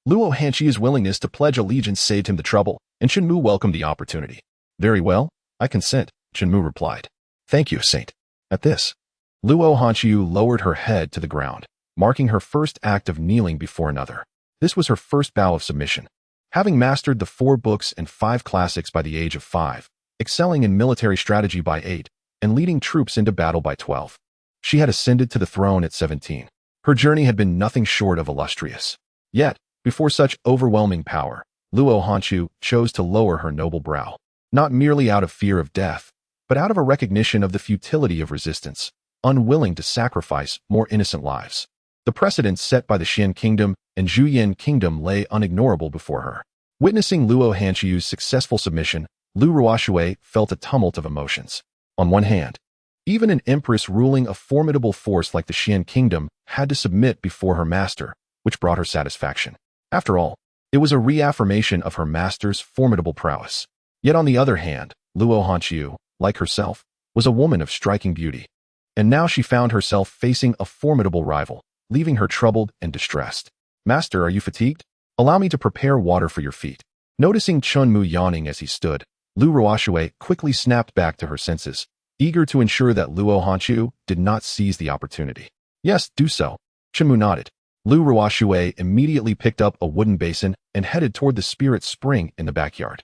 Luo Hanqiu's willingness to pledge allegiance saved him the trouble, and Chen Mu welcomed the opportunity. Very well, I consent, Chen Mu replied. Thank you, saint. At this, Luo Hanqiu lowered her head to the ground, marking her first act of kneeling before another. This was her first bow of submission. Having mastered the 4 books and 5 classics by the age of 5, excelling in military strategy by 8, and leading troops into battle by 12, she had ascended to the throne at 17. Her journey had been nothing short of illustrious. Yet, before such overwhelming power, Luo Hanqiu chose to lower her noble brow, not merely out of fear of death, but out of a recognition of the futility of resistance, unwilling to sacrifice more innocent lives. The precedents set by the Xian kingdom and Zhuyan kingdom lay unignorable before her. Witnessing Luo Hanqiu's successful submission, Lu Ruoshui felt a tumult of emotions. On one hand, even an empress ruling a formidable force like the Xian kingdom had to submit before her master, which brought her satisfaction. After all, it was a reaffirmation of her master's formidable prowess. Yet on the other hand, Luo Hanqiu, like herself, was a woman of striking beauty. And now she found herself facing a formidable rival, leaving her troubled and distressed. Master, are you fatigued? Allow me to prepare water for your feet. Noticing Chen Mu yawning as he stood, Lu Ruoxue quickly snapped back to her senses, eager to ensure that Luo Hanqiu did not seize the opportunity. Yes, do so. Chen Mu nodded. Lu Ruoxue immediately picked up a wooden basin and headed toward the spirit spring in the backyard.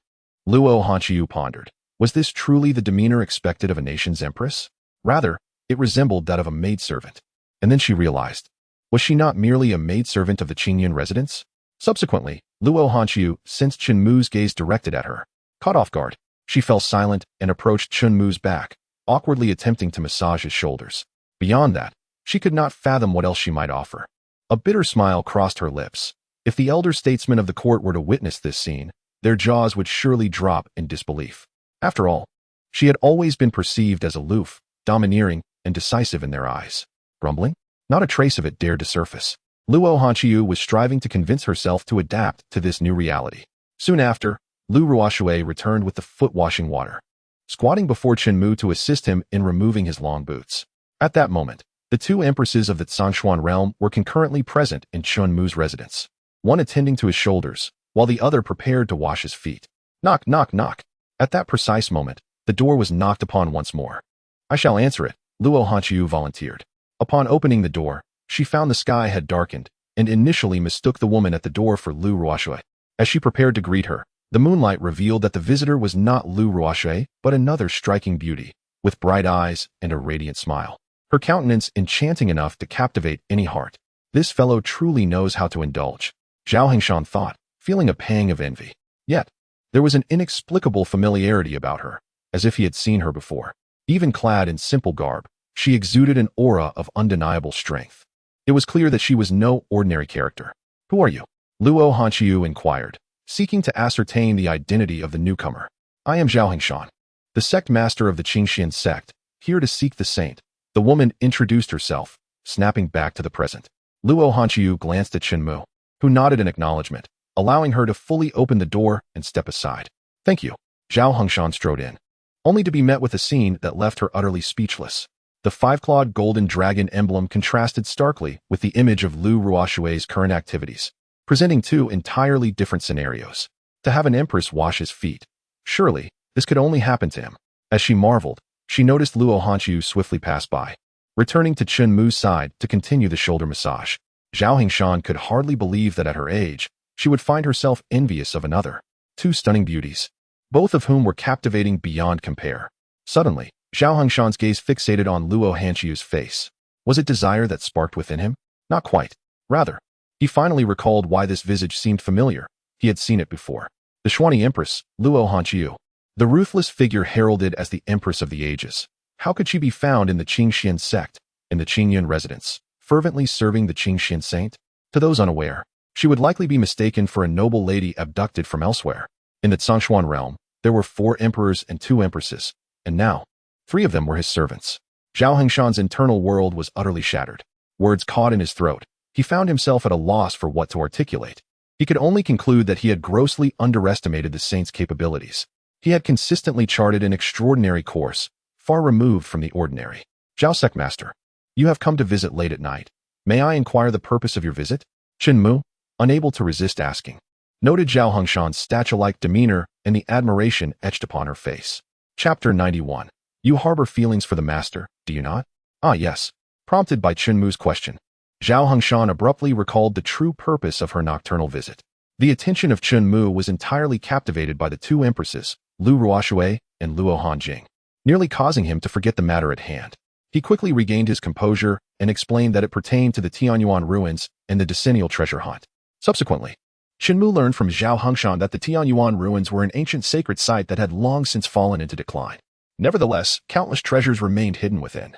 Luo Hanqiu pondered. Was this truly the demeanor expected of a nation's empress? Rather, it resembled that of a maidservant. And then she realized, was she not merely a maidservant of the Qingyun residence? Subsequently, Luo Hanqiu sensed Chen Mu's gaze directed at her. Caught off guard, she fell silent and approached Chen Mu's back, awkwardly attempting to massage his shoulders. Beyond that, she could not fathom what else she might offer. A bitter smile crossed her lips. If the elder statesmen of the court were to witness this scene, their jaws would surely drop in disbelief. After all, she had always been perceived as aloof, domineering, and decisive in their eyes. Grumbling? Not a trace of it dared to surface. Luo Hanqiu was striving to convince herself to adapt to this new reality. Soon after, Lu Ruoxue returned with the foot-washing water, squatting before Chen Mu to assist him in removing his long boots. At that moment, the two empresses of the Zhongshuan realm were concurrently present in Chen Mu's residence, one attending to his shoulders, while the other prepared to wash his feet. Knock, knock, knock. At that precise moment, the door was knocked upon once more. I shall answer it, Luo Hanqiu volunteered. Upon opening the door, she found the sky had darkened, and initially mistook the woman at the door for Lu Ruoxue. As she prepared to greet her, the moonlight revealed that the visitor was not Lu Ruoxue, but another striking beauty, with bright eyes and a radiant smile. Her countenance enchanting enough to captivate any heart. This fellow truly knows how to indulge, Zhao Hengshan thought, feeling a pang of envy. Yet, there was an inexplicable familiarity about her, as if he had seen her before. Even clad in simple garb, she exuded an aura of undeniable strength. It was clear that she was no ordinary character. Who are you? Luo Hanqiu inquired, seeking to ascertain the identity of the newcomer. I am Zhao Hengshan, the sect master of the Qingxian sect, here to seek the saint. The woman introduced herself, snapping back to the present. Luo Hanqiu glanced at Chen Mu, who nodded in acknowledgement, allowing her to fully open the door and step aside. Thank you. Zhao Hengshan strode in, only to be met with a scene that left her utterly speechless. The five-clawed golden dragon emblem contrasted starkly with the image of Lu Ruoxue's current activities, presenting two entirely different scenarios. To have an empress wash his feet. Surely, this could only happen to him. As she marveled, she noticed Luo Hanqiu swiftly pass by, returning to Chen Mu's side to continue the shoulder massage. Zhao Hengshan could hardly believe that at her age, she would find herself envious of another. Two stunning beauties, both of whom were captivating beyond compare. Suddenly, Zhao Hengshan's gaze fixated on Luo Hanqiu's face. Was it desire that sparked within him? Not quite. Rather, he finally recalled why this visage seemed familiar. He had seen it before. The Xuanyi Empress, Luo Hanqiu, the ruthless figure heralded as the Empress of the Ages. How could she be found in the Qingxian sect, in the Qingyun residence, fervently serving the Qingxian saint? To those unaware, she would likely be mistaken for a noble lady abducted from elsewhere. In the Zhongshuan realm, there were 4 emperors and 2 empresses, and now, 3 of them were his servants. Zhao Hengshan's internal world was utterly shattered. Words caught in his throat. He found himself at a loss for what to articulate. He could only conclude that he had grossly underestimated the saint's capabilities. He had consistently charted an extraordinary course, far removed from the ordinary. Zhao Sect Master, you have come to visit late at night. May I inquire the purpose of your visit? Chen Mu, unable to resist asking, noted Zhao Hengshan's statue-like demeanor and the admiration etched upon her face. Chapter 91. You harbor feelings for the master, do you not? Ah, yes. Prompted by Chen Mu's question, Zhao Hengshan abruptly recalled the true purpose of her nocturnal visit. The attention of Chen Mu was entirely captivated by the 2 empresses, Lu Ruoxue and Luo Hanjing, nearly causing him to forget the matter at hand. He quickly regained his composure and explained that it pertained to the Tianyuan ruins and the decennial treasure hunt. Subsequently, Chen Mu learned from Zhao Hengshan that the Tianyuan ruins were an ancient sacred site that had long since fallen into decline. Nevertheless, countless treasures remained hidden within,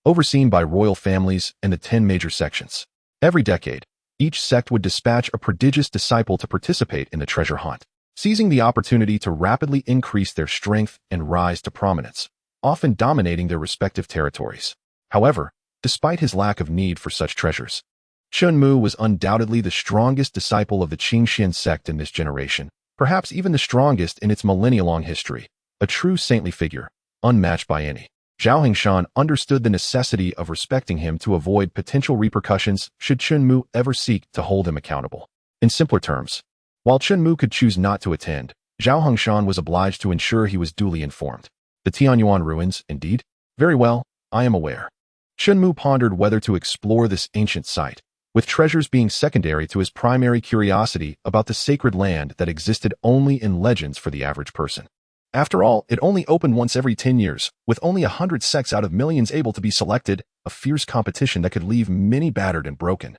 overseen by royal families and the 10 major sections. Every decade, each sect would dispatch a prodigious disciple to participate in the treasure hunt, seizing the opportunity to rapidly increase their strength and rise to prominence, often dominating their respective territories. However, despite his lack of need for such treasures, Chen Mu was undoubtedly the strongest disciple of the Qingxian sect in this generation, perhaps even the strongest in its millennia-long history, a true saintly figure, unmatched by any. Zhao Hingshan understood the necessity of respecting him to avoid potential repercussions should Chen Mu ever seek to hold him accountable. In simpler terms, while Chen Mu could choose not to attend, Zhao Hingshan was obliged to ensure he was duly informed. The Tianyuan ruins, indeed? Very well, I am aware. Chen Mu pondered whether to explore this ancient site, with treasures being secondary to his primary curiosity about the sacred land that existed only in legends for the average person. After all, it only opened once every 10 years, with only 100 sects out of millions able to be selected, a fierce competition that could leave many battered and broken.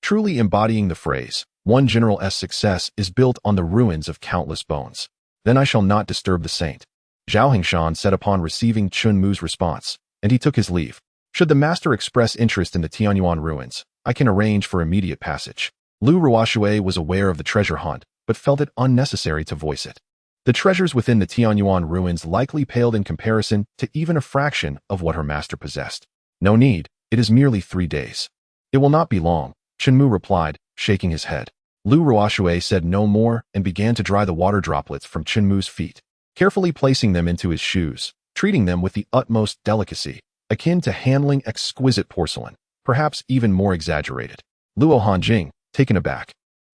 Truly embodying the phrase, one general's success is built on the ruins of countless bones. Then I shall not disturb the saint. Zhao Hingshan said upon receiving Chen Mu's response, and he took his leave. Should the master express interest in the Tianyuan ruins, I can arrange for immediate passage. Lu Ruoxue was aware of the treasure hunt, but felt it unnecessary to voice it. The treasures within the Tianyuan ruins likely paled in comparison to even a fraction of what her master possessed. No need, it is merely 3 days. It will not be long, Chen Mu replied, shaking his head. Lu Ruoxue said no more and began to dry the water droplets from Chen Mu's feet, carefully placing them into his shoes, treating them with the utmost delicacy, akin to handling exquisite porcelain, perhaps even more exaggerated. Luo Hanjing, taken aback,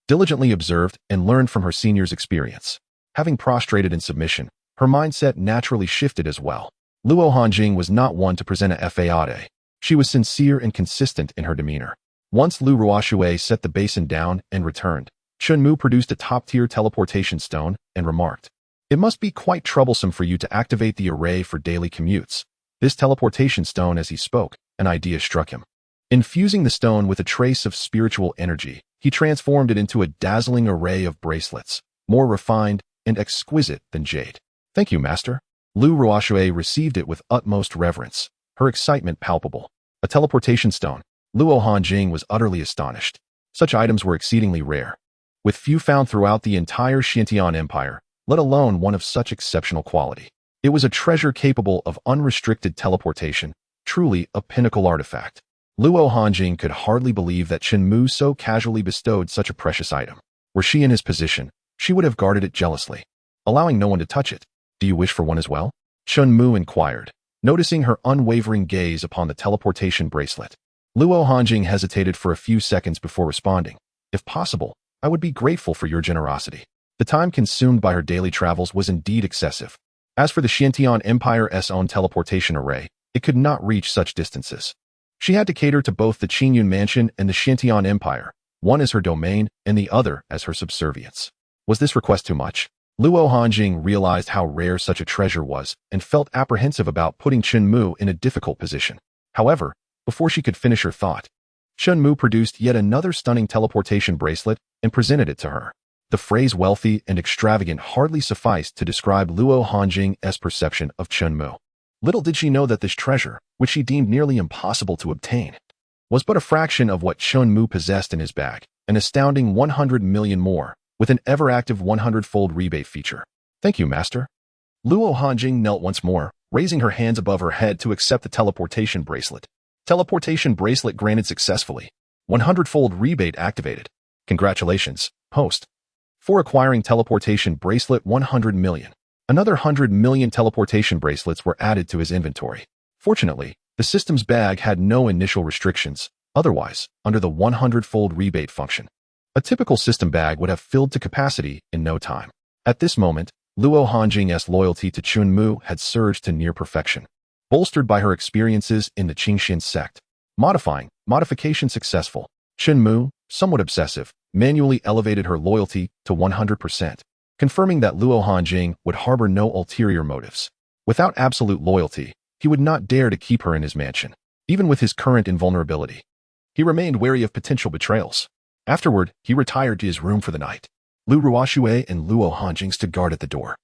diligently observed and learned from her senior's experience. Having prostrated in submission, her mindset naturally shifted as well. Luo Hanjing was not one to present a fade. She was sincere and consistent in her demeanor. Once Lu Ruoxue set the basin down and returned, Chen Mu produced a top-tier teleportation stone and remarked, "It must be quite troublesome for you to activate the array for daily commutes." This teleportation stone, as he spoke, an idea struck him. Infusing the stone with a trace of spiritual energy, he transformed it into a dazzling array of bracelets, more refined and exquisite than jade. "Thank you, master." Lu Ruoxue received it with utmost reverence, her excitement palpable. A teleportation stone. Luo Hanjing was utterly astonished. Such items were exceedingly rare, with few found throughout the entire Xiantian Empire, let alone one of such exceptional quality. It was a treasure capable of unrestricted teleportation, truly a pinnacle artifact. Luo Hanjing could hardly believe that Chen Mu so casually bestowed such a precious item. Were she in his position, she would have guarded it jealously, allowing no one to touch it. "Do you wish for one as well?" Chen Mu inquired, noticing her unwavering gaze upon the teleportation bracelet. Luo Hanjing hesitated for a few seconds before responding. "If possible, I would be grateful for your generosity." The time consumed by her daily travels was indeed excessive. As for the Xiantian Empire's own teleportation array, it could not reach such distances. She had to cater to both the Qingyun Mansion and the Xiantian Empire, one as her domain and the other as her subservience. Was this request too much? Luo Hanjing realized how rare such a treasure was and felt apprehensive about putting Chen Mu in a difficult position. However, before she could finish her thought, Chen Mu produced yet another stunning teleportation bracelet and presented it to her. The phrase wealthy and extravagant hardly sufficed to describe Luo Hanjing's perception of Chen Mu. Little did she know that this treasure, which she deemed nearly impossible to obtain, was but a fraction of what Chen Mu possessed in his bag, an astounding 100 million more, with an ever-active 100-fold rebate feature. "Thank you, master." Luo Hanjing knelt once more, raising her hands above her head to accept the teleportation bracelet. Teleportation bracelet granted successfully. 100-fold rebate activated. Congratulations, host. For acquiring teleportation bracelet 100 million. Another 100 million teleportation bracelets were added to his inventory. Fortunately, the system's bag had no initial restrictions, otherwise, under the 100-fold rebate function. A typical system bag would have filled to capacity in no time. At this moment, Luo Hanjing's loyalty to Chen Mu had surged to near perfection, bolstered by her experiences in the Qingxian sect. Modification successful. Chen Mu, somewhat obsessive, manually elevated her loyalty to 100%, confirming that Luo Hanjing would harbor no ulterior motives. Without absolute loyalty, he would not dare to keep her in his mansion, even with his current invulnerability. He remained wary of potential betrayals. Afterward, he retired to his room for the night. Lu Ruoxue and Luo Hanjing stood guard at the door,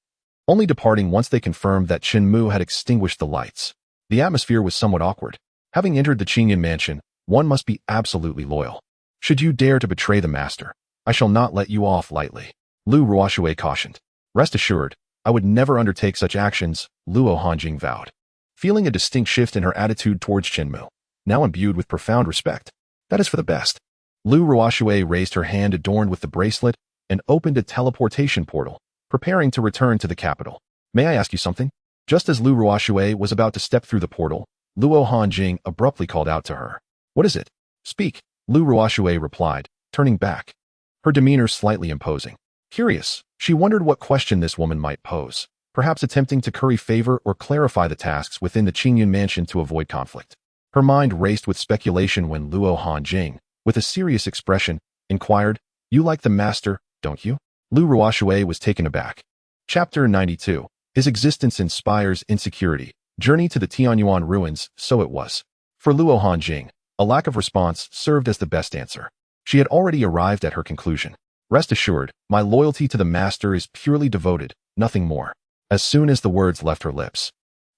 only departing once they confirmed that Chen Mu had extinguished the lights. The atmosphere was somewhat awkward. Having entered the Qingyan mansion, one must be absolutely loyal. Should you dare to betray the master, I shall not let you off lightly, Lu Ruoxue cautioned. Rest assured, I would never undertake such actions, Luo Hanjing vowed, feeling a distinct shift in her attitude towards Chen Mu, now imbued with profound respect. That is for the best. Lu Ruoxue raised her hand adorned with the bracelet and opened a teleportation portal, preparing to return to the capital. May I ask you something? Just as Lu Ruoshui was about to step through the portal, Luo Hanjing abruptly called out to her. What is it? Speak, Lu Ruoshui replied, turning back, her demeanor slightly imposing. Curious, she wondered what question this woman might pose, perhaps attempting to curry favor or clarify the tasks within the Qingyun mansion to avoid conflict. Her mind raced with speculation when Luo Hanjing, with a serious expression, inquired, You like the master, don't you? Lu Ruoshui was taken aback. Chapter 92. His existence inspires insecurity. Journey to the Tianyuan ruins, so it was. For Luo Hanjing, a lack of response served as the best answer. She had already arrived at her conclusion. Rest assured, my loyalty to the master is purely devoted, nothing more. As soon as the words left her lips,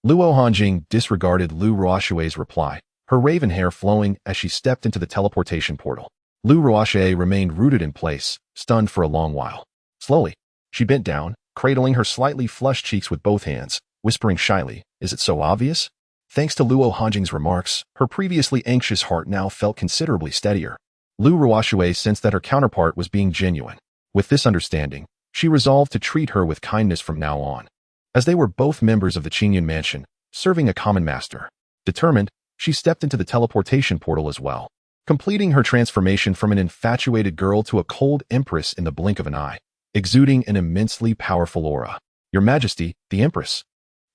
Luo Hanjing disregarded Lu Ruoshui's reply, her raven hair flowing as she stepped into the teleportation portal. Lu Ruoshui remained rooted in place, stunned for a long while. Slowly, she bent down, cradling her slightly flushed cheeks with both hands, whispering shyly, Is it so obvious? Thanks to Luo Hanjing's remarks, her previously anxious heart now felt considerably steadier. Lu Ruoshui sensed that her counterpart was being genuine. With this understanding, she resolved to treat her with kindness from now on. As they were both members of the Qingyun mansion, serving a common master. Determined, she stepped into the teleportation portal as well, completing her transformation from an infatuated girl to a cold empress in the blink of an eye, exuding an immensely powerful aura. Your Majesty, the Empress.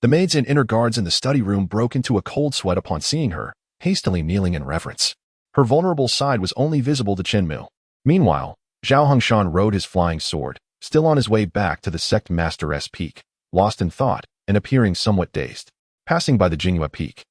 The maids and inner guards in the study room broke into a cold sweat upon seeing her, hastily kneeling in reverence. Her vulnerable side was only visible to Chen Mu. Meanwhile, Zhao Hongshan rode his flying sword, still on his way back to the sect master's peak, lost in thought and appearing somewhat dazed. Passing by the Jinghua peak,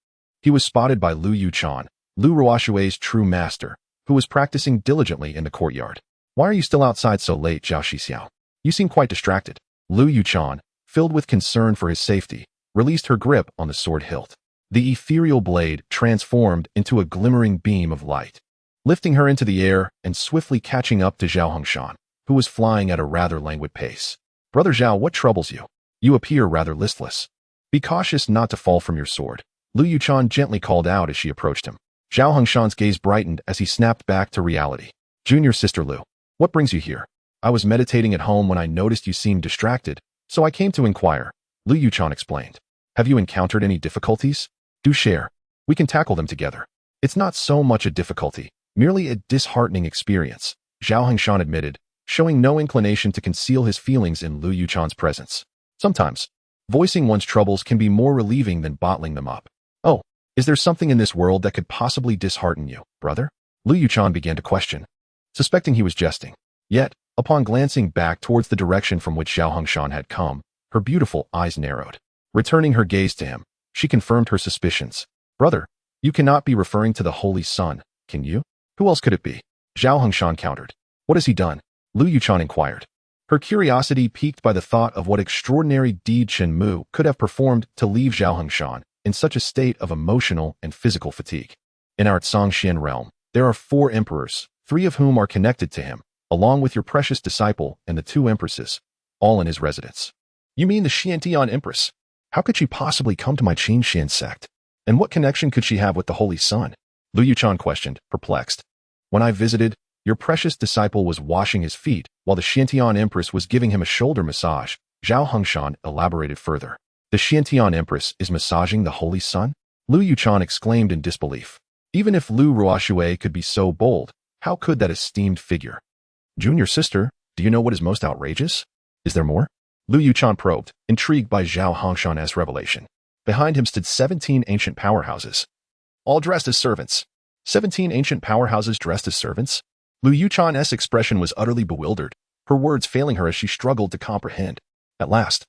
he was spotted by Lu Yuchan, Lu Ruoshui's true master, who was practicing diligently in the courtyard. Why are you still outside so late, Zhao Shixiao? You seem quite distracted. Lu Yuchan, filled with concern for his safety, released her grip on the sword hilt. The ethereal blade transformed into a glimmering beam of light, lifting her into the air and swiftly catching up to Zhao Hongshan, who was flying at a rather languid pace. Brother Zhao, what troubles you? You appear rather listless. Be cautious not to fall from your sword, Lu Yuchan gently called out as she approached him. Zhao Hongshan's gaze brightened as he snapped back to reality. Junior sister Lu, what brings you here? I was meditating at home when I noticed you seemed distracted, so I came to inquire, Lu Yuchan explained. Have you encountered any difficulties? Do share. We can tackle them together. It's not so much a difficulty, merely a disheartening experience, Zhao Hongshan admitted, showing no inclination to conceal his feelings in Lu Yuchan's presence. Sometimes, voicing one's troubles can be more relieving than bottling them up. Oh, is there something in this world that could possibly dishearten you, brother? Lu Yuchan began to question, suspecting he was jesting. Yet, upon glancing back towards the direction from which Zhao Hongshan had come, her beautiful eyes narrowed. Returning her gaze to him, she confirmed her suspicions. Brother, you cannot be referring to the Holy Sun, can you? Who else could it be? Zhao Hongshan countered. What has he done? Lu Yuchan inquired, her curiosity piqued by the thought of what extraordinary deed Chen Mu could have performed to leave Zhao Hongshan in such a state of emotional and physical fatigue. In our Zhongxian realm, there are 4 emperors, 3 of whom are connected to him, along with your precious disciple and the 2 empresses, all in his residence. You mean the Xiantian Empress? How could she possibly come to my Qinxian sect? And what connection could she have with the Holy Sun? Lu Yuchan questioned, perplexed. When I visited, your precious disciple was washing his feet while the Xiantian Empress was giving him a shoulder massage, Zhao Hongshan elaborated further. The Xiantian Empress is massaging the Holy Sun? Lu Yuchan exclaimed in disbelief. Even if Lu Ruoshui could be so bold, how could that esteemed figure? Junior sister, do you know what is most outrageous? Is there more? Lu Yuchan probed, intrigued by Zhao Hongshan's revelation. Behind him stood 17 ancient powerhouses, all dressed as servants. 17 ancient powerhouses dressed as servants? Lu Yuchan's expression was utterly bewildered, her words failing her as she struggled to comprehend. At last,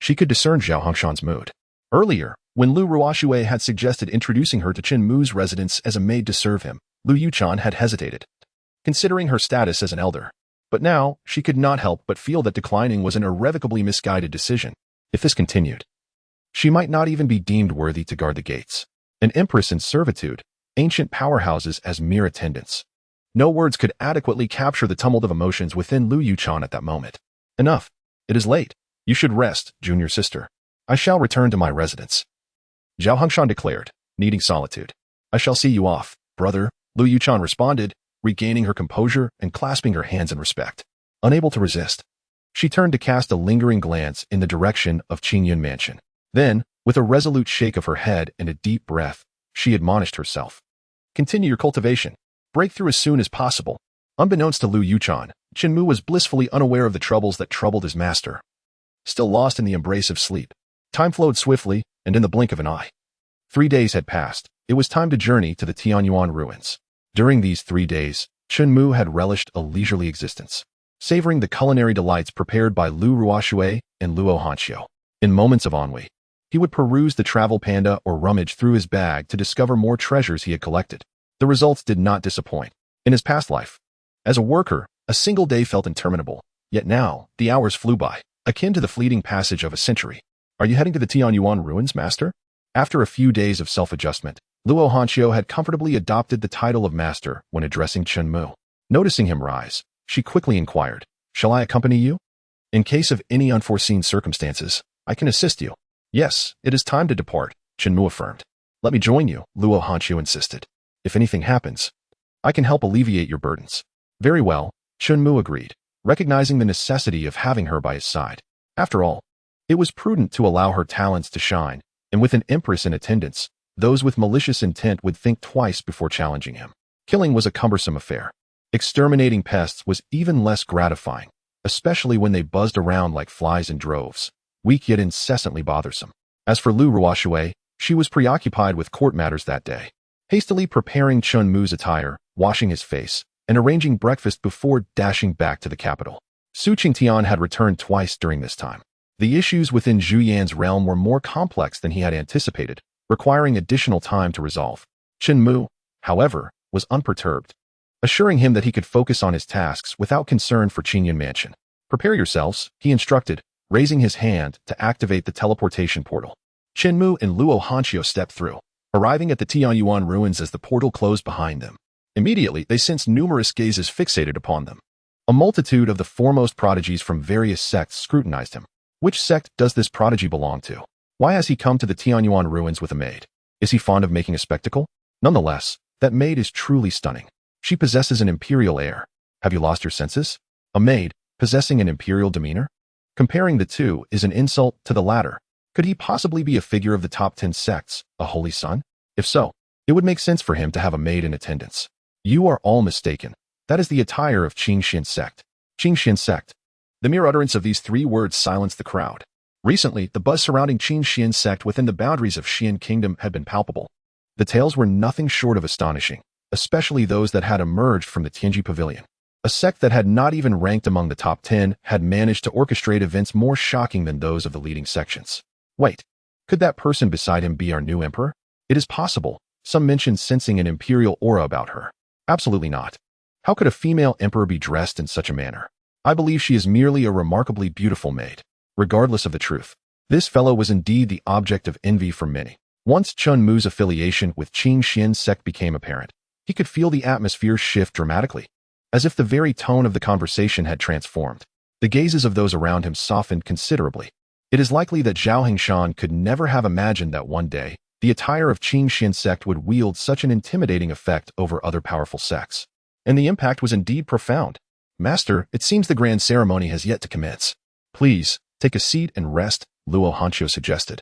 she could discern Zhao Hongshan's mood. Earlier, when Lu Ruoshui had suggested introducing her to Chen Mu's residence as a maid to serve him, Lu Yuchan had hesitated, considering her status as an elder. But now, she could not help but feel that declining was an irrevocably misguided decision. If this continued, she might not even be deemed worthy to guard the gates. An empress in servitude, ancient powerhouses as mere attendants. No words could adequately capture the tumult of emotions within Lu Yuchan at that moment. Enough. It is late. You should rest, junior sister. I shall return to my residence. Zhao Hongshan declared, needing solitude. I shall see you off, brother, Lu Yuchan responded, regaining her composure and clasping her hands in respect. Unable to resist, she turned to cast a lingering glance in the direction of Qingyun Mansion. Then, with a resolute shake of her head and a deep breath, she admonished herself. Continue your cultivation. Break through as soon as possible. Unbeknownst to Lu Yuchan, Chen Mu was blissfully unaware of the troubles that troubled his master. Still lost in the embrace of sleep, time flowed swiftly and in the blink of an eye. 3 days had passed. It was time to journey to the Tianyuan ruins. During these 3 days, Chen Mu had relished a leisurely existence, savoring the culinary delights prepared by Lu Ruoshui and Luo Hanxiu. In moments of ennui, he would peruse the travel panda or rummage through his bag to discover more treasures he had collected. The results did not disappoint. In his past life, as a worker, a single day felt interminable. Yet now, the hours flew by, akin to the fleeting passage of a century. Are you heading to the Tianyuan ruins, master? After a few days of self-adjustment, Luo Hanxiu had comfortably adopted the title of master when addressing Chen Mu. Noticing him rise, she quickly inquired, "Shall I accompany you? In case of any unforeseen circumstances, I can assist you." "Yes, it is time to depart," Chen Mu affirmed. "Let me join you," Luo Hanxiu insisted. "If anything happens, I can help alleviate your burdens." "Very well," Chen Mu agreed, recognizing the necessity of having her by his side. After all, it was prudent to allow her talents to shine, and with an empress in attendance, those with malicious intent would think twice before challenging him. Killing was a cumbersome affair. Exterminating pests was even less gratifying, especially when they buzzed around like flies in droves, weak yet incessantly bothersome. As for Lu Ruoshui, she was preoccupied with court matters that day, hastily preparing Chen Mu's attire, washing his face, and arranging breakfast before dashing back to the capital. Su Qingtian had returned twice during this time. The issues within Zhu Yan's realm were more complex than he had anticipated, requiring additional time to resolve. Chen Mu, however, was unperturbed, assuring him that he could focus on his tasks without concern for Qingyun Mansion. "Prepare yourselves," he instructed, raising his hand to activate the teleportation portal. Chen Mu and Luo Hanxiu stepped through, arriving at the Tianyuan ruins as the portal closed behind them. Immediately, they sensed numerous gazes fixated upon them. A multitude of the foremost prodigies from various sects scrutinized him. Which sect does this prodigy belong to? Why has he come to the Tianyuan ruins with a maid? Is he fond of making a spectacle? Nonetheless, that maid is truly stunning. She possesses an imperial air. Have you lost your senses? A maid, possessing an imperial demeanor? Comparing the two is an insult to the latter. Could he possibly be a figure of the top 10 sects, a holy son? If so, it would make sense for him to have a maid in attendance. You are all mistaken. That is the attire of Qingxian sect. Qingxian sect. The mere utterance of these 3 words silenced the crowd. Recently, the buzz surrounding Qingxian sect within the boundaries of Xian Kingdom had been palpable. The tales were nothing short of astonishing, especially those that had emerged from the Tianji Pavilion. A sect that had not even ranked among the top 10 had managed to orchestrate events more shocking than those of the leading sections. Wait, could that person beside him be our new emperor? It is possible. Some mentioned sensing an imperial aura about her. Absolutely not. How could a female emperor be dressed in such a manner? I believe she is merely a remarkably beautiful maid. Regardless of the truth, this fellow was indeed the object of envy for many. Once Chen Mu's affiliation with Qingxian sect became apparent, he could feel the atmosphere shift dramatically, as if the very tone of the conversation had transformed. The gazes of those around him softened considerably. It is likely that Zhao Hingshan could never have imagined that one day, the attire of Qingxian sect would wield such an intimidating effect over other powerful sects. And the impact was indeed profound. "Master, it seems the grand ceremony has yet to commence. Please, take a seat and rest," Luo Hanxiu suggested.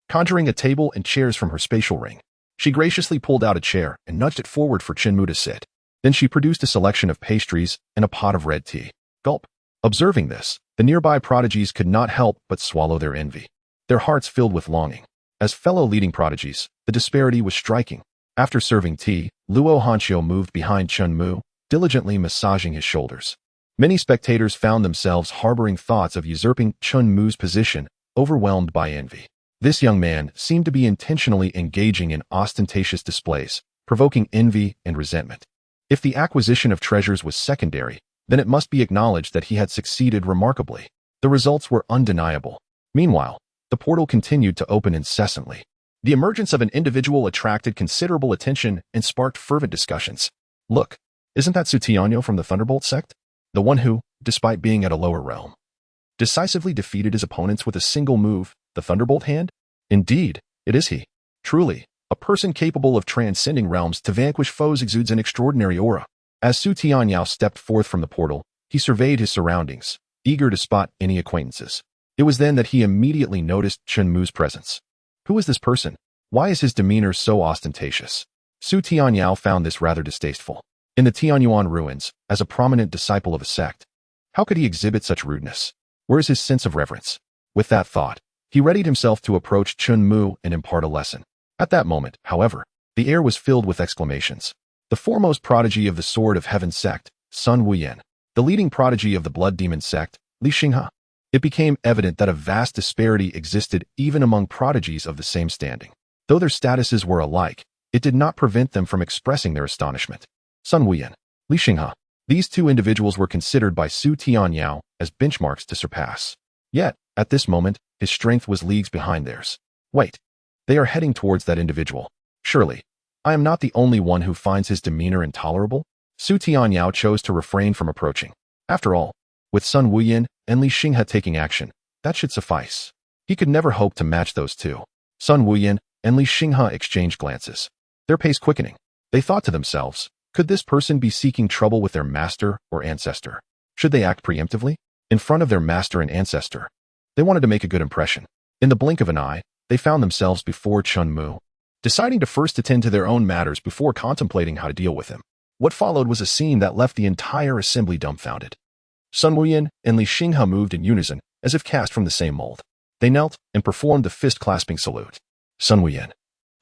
Conjuring a table and chairs from her spatial ring, she graciously pulled out a chair and nudged it forward for Chen Mu to sit. Then she produced a selection of pastries and a pot of red tea. Gulp. Observing this, the nearby prodigies could not help but swallow their envy. Their hearts filled with longing. As fellow leading prodigies, the disparity was striking. After serving tea, Luo Hanxiu moved behind Chen Mu, diligently massaging his shoulders. Many spectators found themselves harboring thoughts of usurping Chen Mu's position, overwhelmed by envy. This young man seemed to be intentionally engaging in ostentatious displays, provoking envy and resentment. If the acquisition of treasures was secondary, then it must be acknowledged that he had succeeded remarkably. The results were undeniable. Meanwhile, the portal continued to open incessantly. The emergence of an individual attracted considerable attention and sparked fervent discussions. "Look, isn't that Su Tianyo from the Thunderbolt sect? The one who, despite being at a lower realm, decisively defeated his opponents with a single move, the Thunderbolt hand? Indeed, it is he. Truly, a person capable of transcending realms to vanquish foes exudes an extraordinary aura." As Su Tianyao stepped forth from the portal, He surveyed his surroundings, eager to spot any acquaintances. It was then that he immediately noticed Chen Mu's presence. Who is this person? Why is his demeanor so ostentatious? Su Tianyao found this rather distasteful. In the Tianyuan ruins, as a prominent disciple of a sect, how could he exhibit such rudeness? Where is his sense of reverence? With that thought, he readied himself to approach Chen Mu and impart a lesson. At that moment, however, the air was filled with exclamations. The foremost prodigy of the Sword of Heaven sect, Sun Wuyan, the leading prodigy of the Blood Demon sect, Li Xinghe. It became evident that a vast disparity existed even among prodigies of the same standing. Though their statuses were alike, it did not prevent them from expressing their astonishment. Sun Wuyan, Li Xinghe, these two individuals were considered by Su Tianyao as benchmarks to surpass. Yet, at this moment, his strength was leagues behind theirs. Wait, they are heading towards that individual. Surely, I am not the only one who finds his demeanor intolerable? Su Tianyao chose to refrain from approaching. After all, with Sun Wuyan and Li Xinghe taking action, that should suffice. He could never hope to match those two. Sun Wuyan and Li Xinghe exchanged glances, their pace quickening. They thought to themselves, could this person be seeking trouble with their master or ancestor? Should they act preemptively? In front of their master and ancestor, they wanted to make a good impression. In the blink of an eye, they found themselves before Chen Mu, deciding to first attend to their own matters before contemplating how to deal with him. What followed was a scene that left the entire assembly dumbfounded. Sun Wuyan and Li Xinghe moved in unison, as if cast from the same mold. They knelt and performed the fist-clasping salute. Sun Wuyan,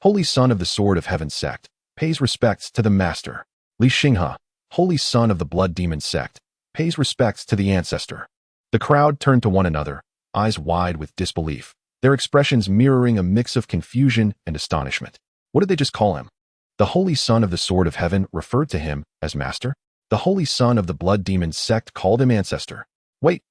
Holy Son of the Sword of Heaven sect, pays respects to the Master. Li Xinghe, Holy Son of the Blood Demon sect, pays respects to the Ancestor. The crowd turned to one another, eyes wide with disbelief, their expressions mirroring a mix of confusion and astonishment. What did they just call him? The Holy Son of the Sword of Heaven referred to him as Master? The Holy Son of the Blood Demon sect called him Ancestor. Wait.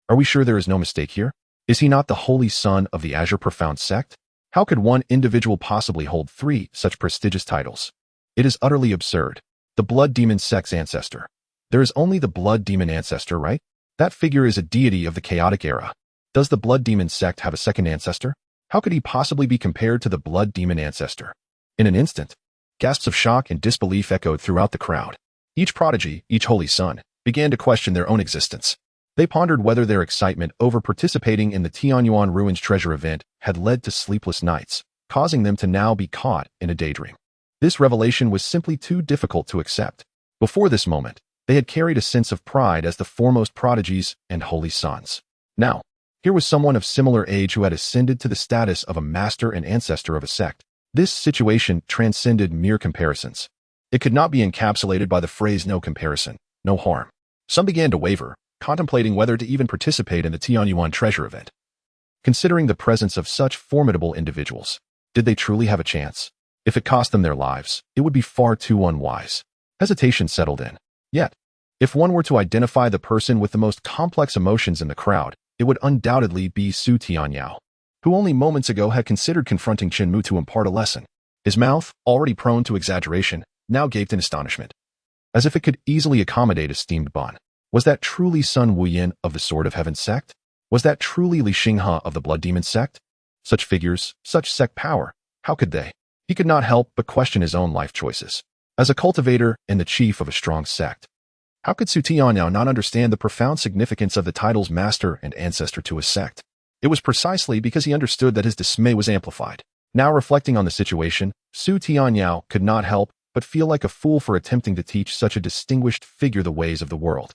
Are we sure there is no mistake here? Is he not the Holy Son of the Azure Profound sect? How could one individual possibly hold three such prestigious titles? It is utterly absurd. The Blood Demon sect's ancestor. There is only the Blood Demon ancestor, right? That figure is a deity of the chaotic era. Does the Blood Demon sect have a second ancestor? How could he possibly be compared to the Blood Demon ancestor? In an instant, gasps of shock and disbelief echoed throughout the crowd. Each prodigy, each holy son, began to question their own existence. They pondered whether their excitement over participating in the Tianyuan Ruins treasure event had led to sleepless nights, causing them to now be caught in a daydream. This revelation was simply too difficult to accept. Before this moment, they had carried a sense of pride as the foremost prodigies and holy sons. Now, here was someone of similar age who had ascended to the status of a master and ancestor of a sect. This situation transcended mere comparisons. It could not be encapsulated by the phrase no comparison, no harm. Some began to waver, contemplating whether to even participate in the Tianyuan treasure event. Considering the presence of such formidable individuals, did they truly have a chance? If it cost them their lives, it would be far too unwise. Hesitation settled in. Yet, if one were to identify the person with the most complex emotions in the crowd, it would undoubtedly be Su Tianyao, who only moments ago had considered confronting Chen Mu to impart a lesson. His mouth, already prone to exaggeration, now gaped in astonishment, as if it could easily accommodate esteemed Bon. Was that truly Sun Wuyan of the Sword of Heaven sect? Was that truly Li Xinghe of the Blood Demon sect? Such figures, such sect power, how could they? He could not help but question his own life choices. As a cultivator and the chief of a strong sect, how could Su Tianyao not understand the profound significance of the titles Master and Ancestor to his sect? It was precisely because he understood that his dismay was amplified. Now reflecting on the situation, Su Tianyao could not help but feel like a fool for attempting to teach such a distinguished figure the ways of the world.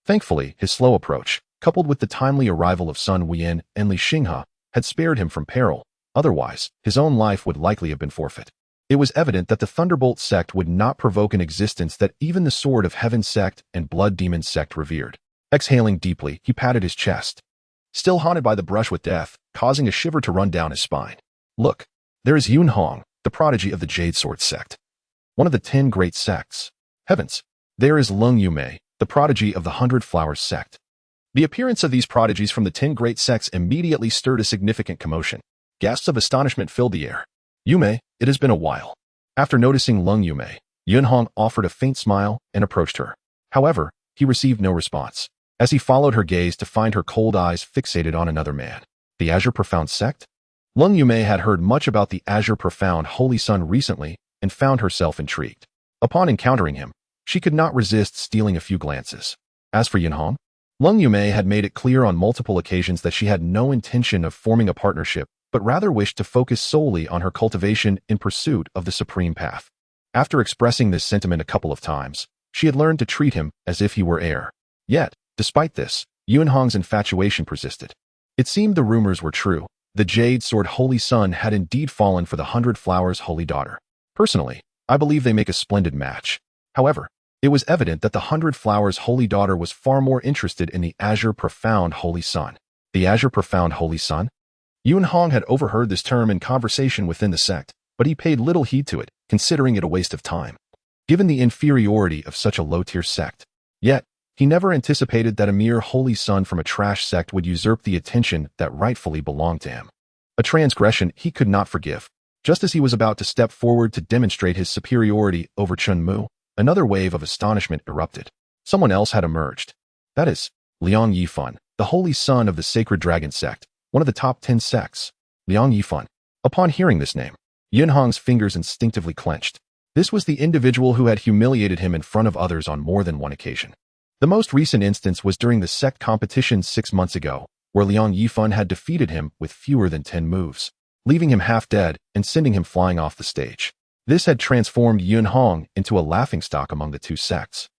Thankfully, his slow approach, coupled with the timely arrival of Sun Wuyan and Li Xinghe, had spared him from peril. Otherwise, his own life would likely have been forfeit. It was evident that the Thunderbolt sect would not provoke an existence that even the Sword of Heaven sect and Blood Demon sect revered. Exhaling deeply, he patted his chest, still haunted by the brush with death, causing a shiver to run down his spine. Look, there is Yun Hong, the prodigy of the Jade Sword sect, one of the 10 great sects. Heavens, there is Lung Yumei, the prodigy of the 100 Flowers sect. The appearance of these prodigies from the 10 great sects immediately stirred a significant commotion. Gasps of astonishment filled the air. Yumei, it has been a while. After noticing Lung Yumei, Yun Hong offered a faint smile and approached her. However, he received no response, as he followed her gaze to find her cold eyes fixated on another man. The Azure Profound sect? Lung Yumei had heard much about the Azure Profound Holy Son recently and found herself intrigued. Upon encountering him, she could not resist stealing a few glances. As for Yunhong, Lung Yumei had made it clear on multiple occasions that she had no intention of forming a partnership, but rather wished to focus solely on her cultivation in pursuit of the supreme path. After expressing this sentiment a couple of times, she had learned to treat him as if he were heir. Yet, despite this, Yunhong's infatuation persisted. It seemed the rumors were true. The Jade Sword Holy Son had indeed fallen for the 100 Flowers Holy Daughter. Personally, I believe they make a splendid match. However, it was evident that the 100 Flowers Holy Daughter was far more interested in the Azure Profound Holy Son. The Azure Profound Holy Son? Yunhong had overheard this term in conversation within the sect, but he paid little heed to it, considering it a waste of time, given the inferiority of such a low-tier sect. Yet, he never anticipated that a mere holy son from a trash sect would usurp the attention that rightfully belonged to him. A transgression he could not forgive. Just as he was about to step forward to demonstrate his superiority over Chen Mu, another wave of astonishment erupted. Someone else had emerged. That is, Liang Yifan, the holy son of the Sacred Dragon sect, one of the top 10 sects. Liang Yifan. Upon hearing this name, Yunhong's fingers instinctively clenched. This was the individual who had humiliated him in front of others on more than one occasion. The most recent instance was during the sect competition 6 months ago, where Liang Yifan had defeated him with fewer than 10 moves, leaving him half dead and sending him flying off the stage. This had transformed Yunhong into a laughingstock among the two sects,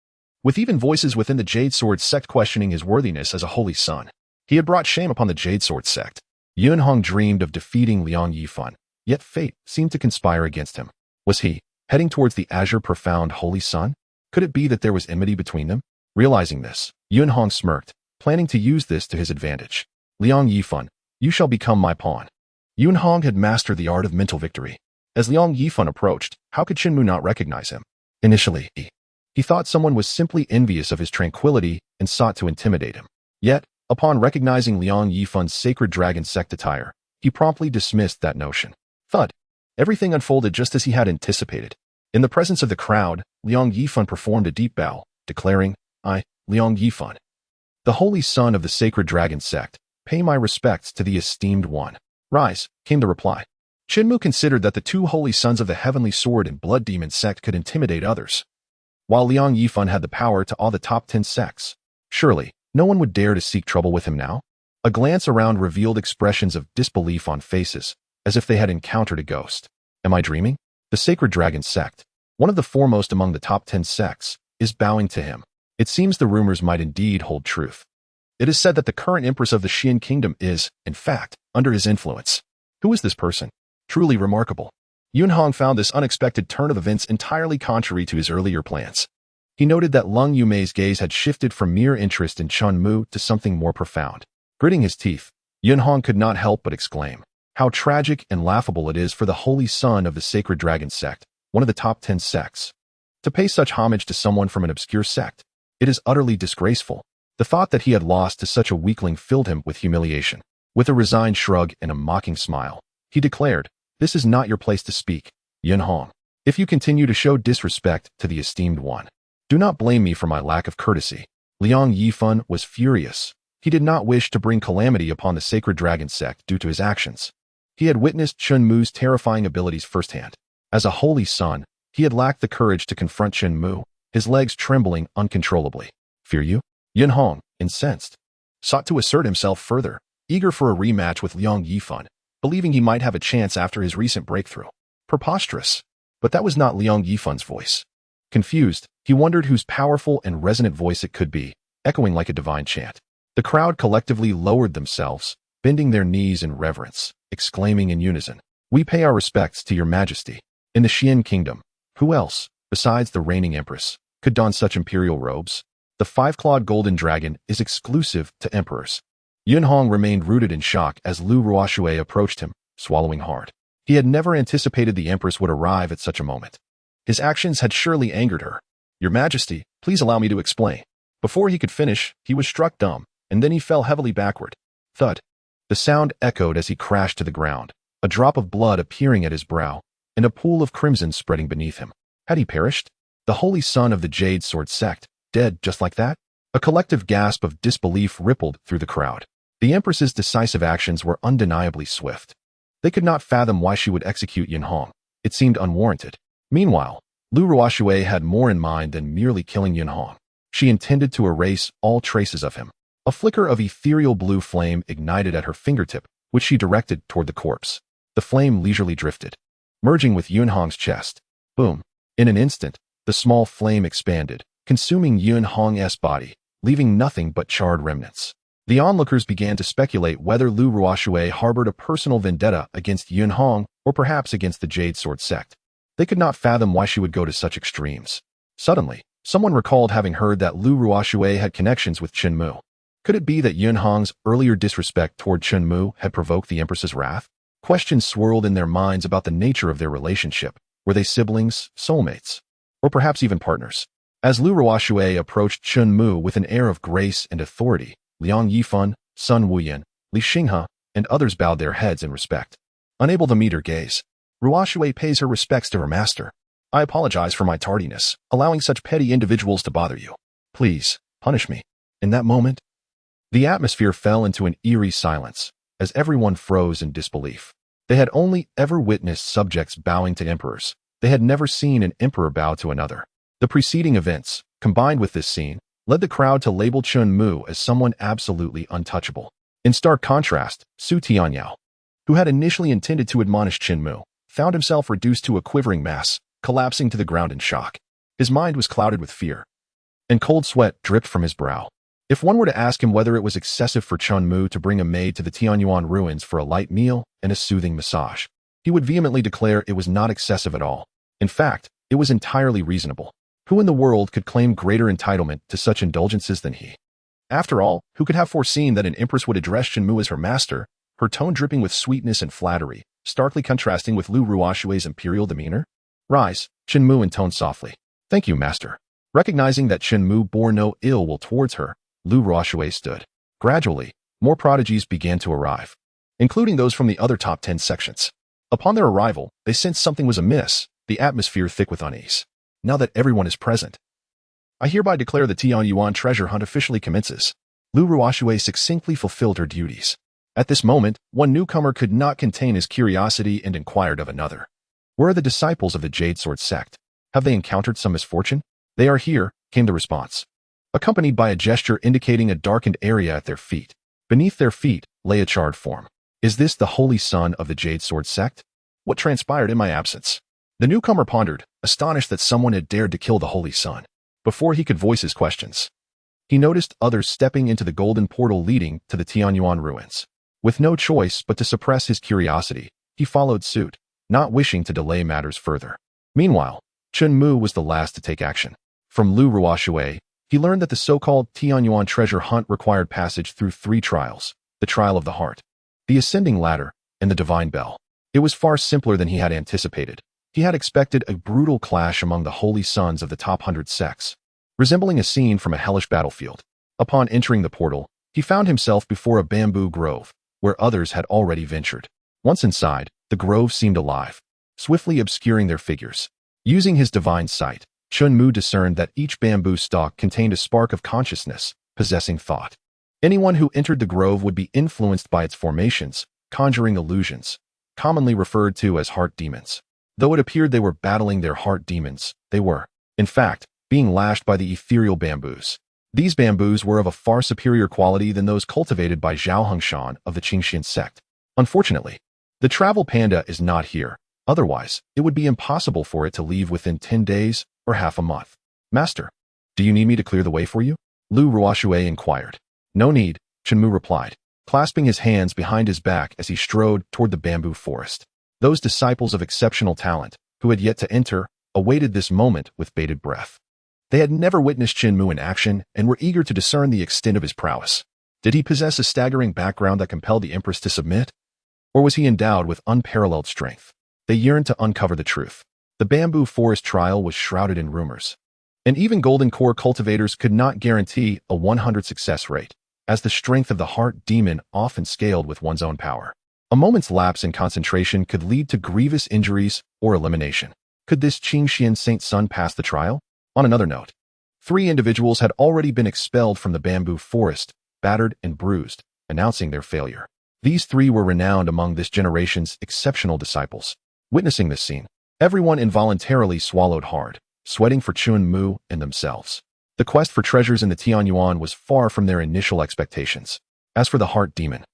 with even voices within the Jade Sword sect questioning his worthiness as a holy son. He had brought shame upon the Jade Sword sect. Yunhong dreamed of defeating Liang Yifan, yet fate seemed to conspire against him. Was he heading towards the Azure Profound Holy Son? Could it be that there was enmity between them? Realizing this, Yunhong smirked, planning to use this to his advantage. Liang Yifan, you shall become my pawn. Yunhong had mastered the art of mental victory. As Liang Yifan approached, how could Chen Mu not recognize him? Initially, he thought someone was simply envious of his tranquility and sought to intimidate him. Yet, upon recognizing Liang Yifan's Sacred Dragon sect attire, he promptly dismissed that notion. Thud. Everything unfolded just as he had anticipated. In the presence of the crowd, Liang Yifan performed a deep bow, declaring, I, Liang Yifan, the holy son of the Sacred Dragon sect, pay my respects to the esteemed one. Rise, came the reply. Chen Mu considered that the two holy sons of the Heavenly Sword and Blood Demon sect could intimidate others, while Liang Yifan had the power to awe the top 10 sects. Surely, no one would dare to seek trouble with him now? A glance around revealed expressions of disbelief on faces, as if they had encountered a ghost. Am I dreaming? The Sacred Dragon sect, one of the foremost among the top 10 sects, is bowing to him. It seems the rumors might indeed hold truth. It is said that the current empress of the Xian kingdom is, in fact, under his influence. Who is this person? Truly remarkable. Yunhong found this unexpected turn of events entirely contrary to his earlier plans. He noted that Lung Yumei's gaze had shifted from mere interest in Chen Mu to something more profound. Gritting his teeth, Yunhong could not help but exclaim, how tragic and laughable it is for the holy son of the Sacred Dragon sect, one of the top 10 sects, to pay such homage to someone from an obscure sect. It is utterly disgraceful. The thought that he had lost to such a weakling filled him with humiliation. With a resigned shrug and a mocking smile, he declared, this is not your place to speak, Yunhong. If you continue to show disrespect to the esteemed one, do not blame me for my lack of courtesy. Liang Yifan was furious. He did not wish to bring calamity upon the Sacred Dragon sect due to his actions. He had witnessed Chen Mu's terrifying abilities firsthand. As a holy son, he had lacked the courage to confront Chen Mu, his legs trembling uncontrollably. Fear you? Yunhong, incensed, sought to assert himself further, eager for a rematch with Liang Yifan, believing he might have a chance after his recent breakthrough. Preposterous. But that was not Liang Yifan's voice. Confused, he wondered whose powerful and resonant voice it could be, echoing like a divine chant. The crowd collectively lowered themselves, bending their knees in reverence, exclaiming in unison, we pay our respects to your majesty. In the Xian kingdom, who else, besides the reigning empress, could don such imperial robes? The five-clawed golden dragon is exclusive to emperors. Yunhong remained rooted in shock as Lu Ruoxue approached him, swallowing hard. He had never anticipated the empress would arrive at such a moment. His actions had surely angered her. Your Majesty, please allow me to explain. Before he could finish, he was struck dumb, and then he fell heavily backward. Thud. The sound echoed as he crashed to the ground, a drop of blood appearing at his brow, and a pool of crimson spreading beneath him. Had he perished? The holy son of the Jade Sword sect, dead just like that? A collective gasp of disbelief rippled through the crowd. The Empress's decisive actions were undeniably swift. They could not fathom why she would execute Yunhong. It seemed unwarranted. Meanwhile, Lu Ruoxue had more in mind than merely killing Yunhong. She intended to erase all traces of him. A flicker of ethereal blue flame ignited at her fingertip, which she directed toward the corpse. The flame leisurely drifted, merging with Yunhong's chest. Boom. In an instant, the small flame expanded, consuming Yunhong's body, leaving nothing but charred remnants. The onlookers began to speculate whether Lu Ruoshui harbored a personal vendetta against Yunhong or perhaps against the Jade Sword sect. They could not fathom why she would go to such extremes. Suddenly, someone recalled having heard that Lu Ruoshui had connections with Chen Mu. Could it be that Yunhong's earlier disrespect toward Chen Mu had provoked the Empress's wrath? Questions swirled in their minds about the nature of their relationship. Were they siblings, soulmates, or perhaps even partners? As Lu Ruoshui approached Chen Mu with an air of grace and authority, Liang Yifan, Sun Wuyan, Li Xinghe, and others bowed their heads in respect. Unable to meet her gaze, Ruoshui pays her respects to her master. I apologize for my tardiness, allowing such petty individuals to bother you. Please, punish me. In that moment, the atmosphere fell into an eerie silence, as everyone froze in disbelief. They had only ever witnessed subjects bowing to emperors. They had never seen an emperor bow to another. The preceding events, combined with this scene, led the crowd to label Chen Mu as someone absolutely untouchable. In stark contrast, Su Tianyao, who had initially intended to admonish Chen Mu, found himself reduced to a quivering mass, collapsing to the ground in shock. His mind was clouded with fear, and cold sweat dripped from his brow. If one were to ask him whether it was excessive for Chen Mu to bring a maid to the Tianyuan ruins for a light meal and a soothing massage, he would vehemently declare it was not excessive at all. In fact, it was entirely reasonable. Who in the world could claim greater entitlement to such indulgences than he? After all, who could have foreseen that an empress would address Chen Mu as her master, her tone dripping with sweetness and flattery, starkly contrasting with Lu Ruoshui's imperial demeanor? Rise, Chen Mu intoned softly. Thank you, master. Recognizing that Chen Mu bore no ill will towards her, Lu Ruoshui stood. Gradually, more prodigies began to arrive, including those from the other top 10 sections. Upon their arrival, they sensed something was amiss, the atmosphere thick with unease. Now that everyone is present, I hereby declare the Tianyuan treasure hunt officially commences. Lu Ruoshui succinctly fulfilled her duties. At this moment, one newcomer could not contain his curiosity and inquired of another. Where are the disciples of the Jade Sword sect? Have they encountered some misfortune? They are here, came the response, accompanied by a gesture indicating a darkened area at their feet. Beneath their feet lay a charred form. Is this the holy son of the Jade Sword sect? What transpired in my absence? The newcomer pondered, astonished that someone had dared to kill the holy son. Before he could voice his questions, he noticed others stepping into the golden portal leading to the Tianyuan ruins. With no choice but to suppress his curiosity, he followed suit, not wishing to delay matters further. Meanwhile, Chen Mu was the last to take action. From Lu Ruoshui, he learned that the so-called Tianyuan treasure hunt required passage through 3 trials: the trial of the heart, the ascending ladder, and the divine bell. It was far simpler than he had anticipated. He had expected a brutal clash among the holy sons of the top 100 sects, resembling a scene from a hellish battlefield. Upon entering the portal, he found himself before a bamboo grove, where others had already ventured. Once inside, the grove seemed alive, swiftly obscuring their figures. Using his divine sight, Chen Mu discerned that each bamboo stalk contained a spark of consciousness, possessing thought. Anyone who entered the grove would be influenced by its formations, conjuring illusions, commonly referred to as heart demons. Though it appeared they were battling their heart demons, they were, in fact, being lashed by the ethereal bamboos. These bamboos were of a far superior quality than those cultivated by Zhao Hengshan of the Qingxian sect. Unfortunately, the travel panda is not here. Otherwise, it would be impossible for it to leave within 10 days or half a month. Master, do you need me to clear the way for you? Lu Ruoshui inquired. No need, Chen Mu replied, clasping his hands behind his back as he strode toward the bamboo forest. Those disciples of exceptional talent, who had yet to enter, awaited this moment with bated breath. They had never witnessed Chen Mu in action and were eager to discern the extent of his prowess. Did he possess a staggering background that compelled the Empress to submit? Or was he endowed with unparalleled strength? They yearned to uncover the truth. The bamboo forest trial was shrouded in rumors, and even golden core cultivators could not guarantee a 100 success rate, as the strength of the heart demon often scaled with one's own power. A moment's lapse in concentration could lead to grievous injuries or elimination. Could this Qingxian Saint Sun pass the trial? On another note, 3 individuals had already been expelled from the bamboo forest, battered and bruised, announcing their failure. These 3 were renowned among this generation's exceptional disciples. Witnessing this scene, everyone involuntarily swallowed hard, sweating for Chen Mu and themselves. The quest for treasures in the Tianyuan was far from their initial expectations. As for the heart demon,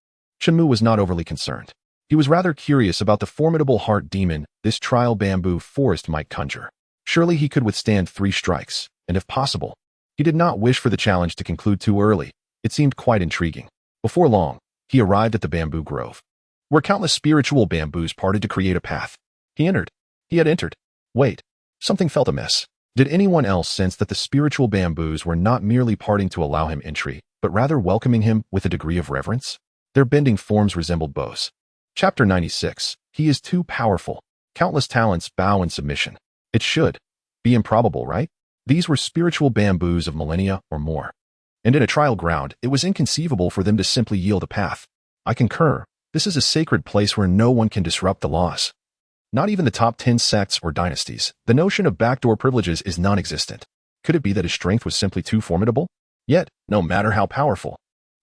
Chen Mu was not overly concerned. He was rather curious about the formidable heart demon this trial bamboo forest might conjure. Surely he could withstand 3 strikes, and if possible, he did not wish for the challenge to conclude too early. It seemed quite intriguing. Before long, he arrived at the bamboo grove, where countless spiritual bamboos parted to create a path. He entered. He had entered. Wait, something felt amiss. Did anyone else sense that the spiritual bamboos were not merely parting to allow him entry, but rather welcoming him with a degree of reverence? Their bending forms resembled bows. Chapter 96. He is too powerful. Countless talents bow in submission. It should be improbable, right? These were spiritual bamboos of millennia or more. And in a trial ground, it was inconceivable for them to simply yield a path. I concur. This is a sacred place where no one can disrupt the laws. Not even the top 10 sects or dynasties. The notion of backdoor privileges is non-existent. Could it be that his strength was simply too formidable? Yet, no matter how powerful,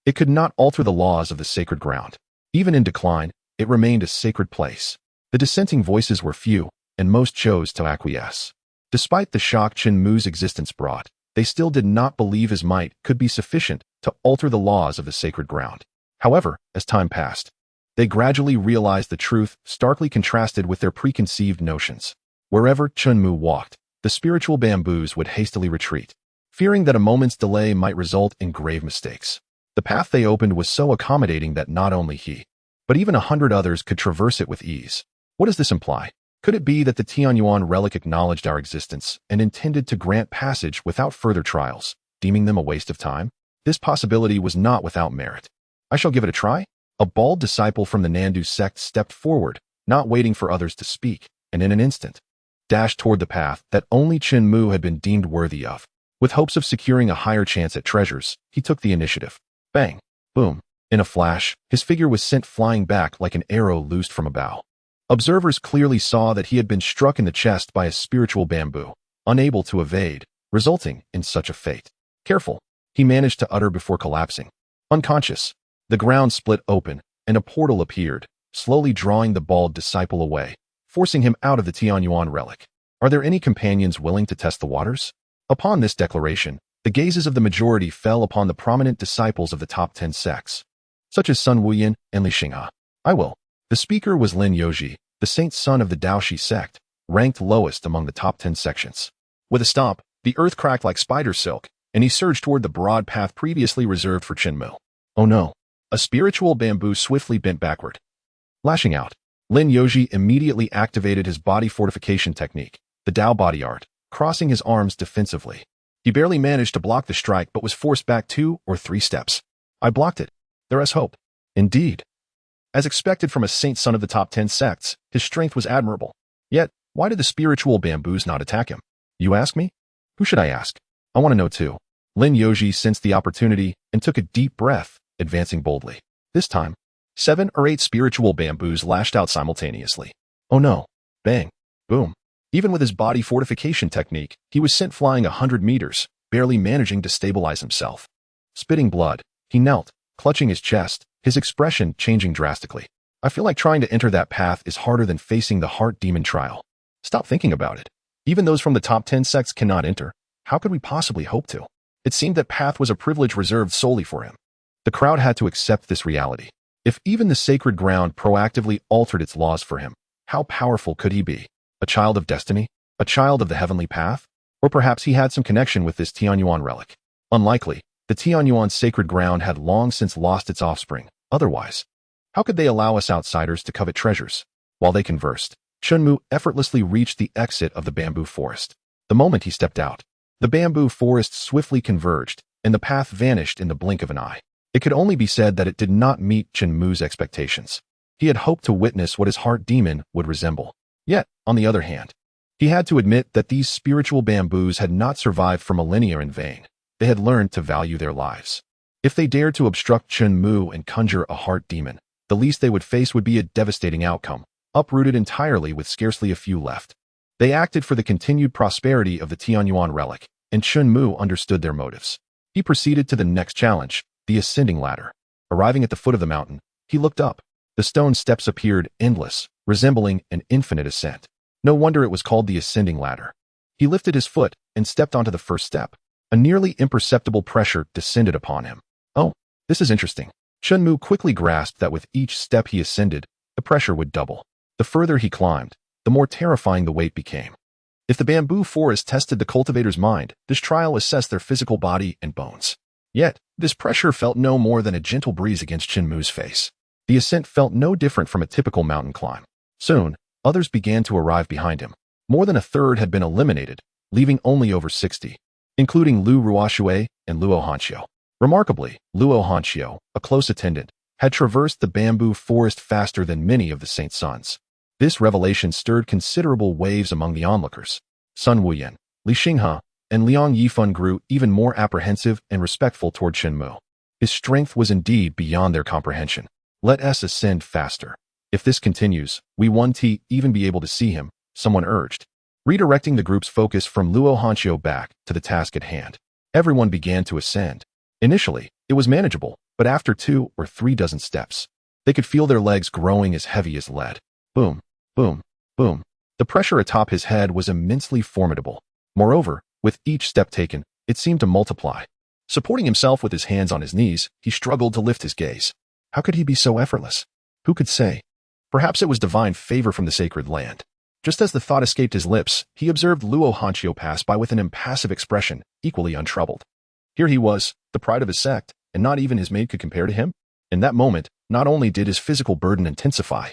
it could not alter the laws of the sacred ground. Even in decline, it remained a sacred place. The dissenting voices were few, and most chose to acquiesce. Despite the shock Chen Mu's existence brought, they still did not believe his might could be sufficient to alter the laws of the sacred ground. However, as time passed, they gradually realized the truth, starkly contrasted with their preconceived notions. Wherever Chen Mu walked, the spiritual bamboos would hastily retreat, fearing that a moment's delay might result in grave mistakes. The path they opened was so accommodating that not only he, but even 100 others could traverse it with ease. What does this imply? Could it be that the Tianyuan relic acknowledged our existence and intended to grant passage without further trials, deeming them a waste of time? This possibility was not without merit. I shall give it a try. A bald disciple from the Nandu sect stepped forward, not waiting for others to speak, and in an instant, dashed toward the path that only Chen Mu had been deemed worthy of. With hopes of securing a higher chance at treasures, he took the initiative. Bang! Boom! In a flash, his figure was sent flying back like an arrow loosed from a bow. Observers clearly saw that he had been struck in the chest by a spiritual bamboo, unable to evade, resulting in such a fate. Careful, he managed to utter before collapsing. Unconscious, the ground split open, and a portal appeared, slowly drawing the bald disciple away, forcing him out of the Tianyuan relic. Are there any companions willing to test the waters? Upon this declaration, the gazes of the majority fell upon the prominent disciples of the top 10 sects, such as Sun Wuyan and Li Xinghe. I will. The speaker was Lin Yoji, the saint son of the Daoshi sect, ranked lowest among the top 10 sections. With a stomp, the earth cracked like spider silk, and he surged toward the broad path previously reserved for Chen Mu. Oh no! A spiritual bamboo swiftly bent backward. Lashing out, Lin Yoji immediately activated his body fortification technique, the Dao body art, crossing his arms defensively. He barely managed to block the strike but was forced back 2 or 3 steps. I blocked it. There is hope. Indeed. As expected from a saint son of the top 10 sects, his strength was admirable. Yet, why did the spiritual bamboos not attack him? You ask me? Who should I ask? I want to know too. Lin Yoji sensed the opportunity and took a deep breath, advancing boldly. This time, 7 or 8 spiritual bamboos lashed out simultaneously. Oh no. Bang. Boom. Even with his body fortification technique, he was sent flying 100 meters, barely managing to stabilize himself. Spitting blood, he knelt, clutching his chest, his expression changing drastically. I feel like trying to enter that path is harder than facing the heart demon trial. Stop thinking about it. Even those from the top 10 sects cannot enter. How could we possibly hope to? It seemed that path was a privilege reserved solely for him. The crowd had to accept this reality. If even the sacred ground proactively altered its laws for him, how powerful could he be? A child of destiny? A child of the heavenly path? Or perhaps he had some connection with this Tianyuan relic. Unlikely. The Tianyuan sacred ground had long since lost its offspring. Otherwise, how could they allow us outsiders to covet treasures? While they conversed, Chen Mu effortlessly reached the exit of the bamboo forest. The moment he stepped out, the bamboo forest swiftly converged, and the path vanished in the blink of an eye. It could only be said that it did not meet Chen Mu's expectations. He had hoped to witness what his heart demon would resemble. Yet, on the other hand, he had to admit that these spiritual bamboos had not survived for millennia in vain. They had learned to value their lives. If they dared to obstruct Chen Mu and conjure a heart demon, the least they would face would be a devastating outcome, uprooted entirely with scarcely a few left. They acted for the continued prosperity of the Tianyuan relic, and Chen Mu understood their motives. He proceeded to the next challenge, the ascending ladder. Arriving at the foot of the mountain, he looked up. The stone steps appeared endless, resembling an infinite ascent. No wonder it was called the ascending ladder. He lifted his foot and stepped onto the first step. A nearly imperceptible pressure descended upon him. Oh, this is interesting. Chen Mu quickly grasped that with each step he ascended, the pressure would double. The further he climbed, the more terrifying the weight became. If the bamboo forest tested the cultivator's mind, this trial assessed their physical body and bones. Yet, this pressure felt no more than a gentle breeze against Chen Mu's face. The ascent felt no different from a typical mountain climb. Soon, others began to arrive behind him. More than a third had been eliminated, leaving only over 60, including Lu Ruoxue and Luo Hanxiu. Remarkably, Luo Hanxiu, a close attendant, had traversed the bamboo forest faster than many of the Saint Sons. This revelation stirred considerable waves among the onlookers. Sun Wuyan, Li Xinghe, and Liang Yifan grew even more apprehensive and respectful toward Chen Mu. His strength was indeed beyond their comprehension. Let us ascend faster. If this continues, we won't even be able to see him, someone urged, redirecting the group's focus from Luo Hanxiu back to the task at hand. Everyone began to ascend. Initially, it was manageable, but after 2 or 3 dozen steps, they could feel their legs growing as heavy as lead. Boom, boom, boom. The pressure atop his head was immensely formidable. Moreover, with each step taken, it seemed to multiply. Supporting himself with his hands on his knees, he struggled to lift his gaze. How could he be so effortless? Who could say? Perhaps it was divine favor from the sacred land. Just as the thought escaped his lips, he observed Luo Hanxiu pass by with an impassive expression, equally untroubled. Here he was, the pride of his sect, and not even his maid could compare to him. In that moment, not only did his physical burden intensify,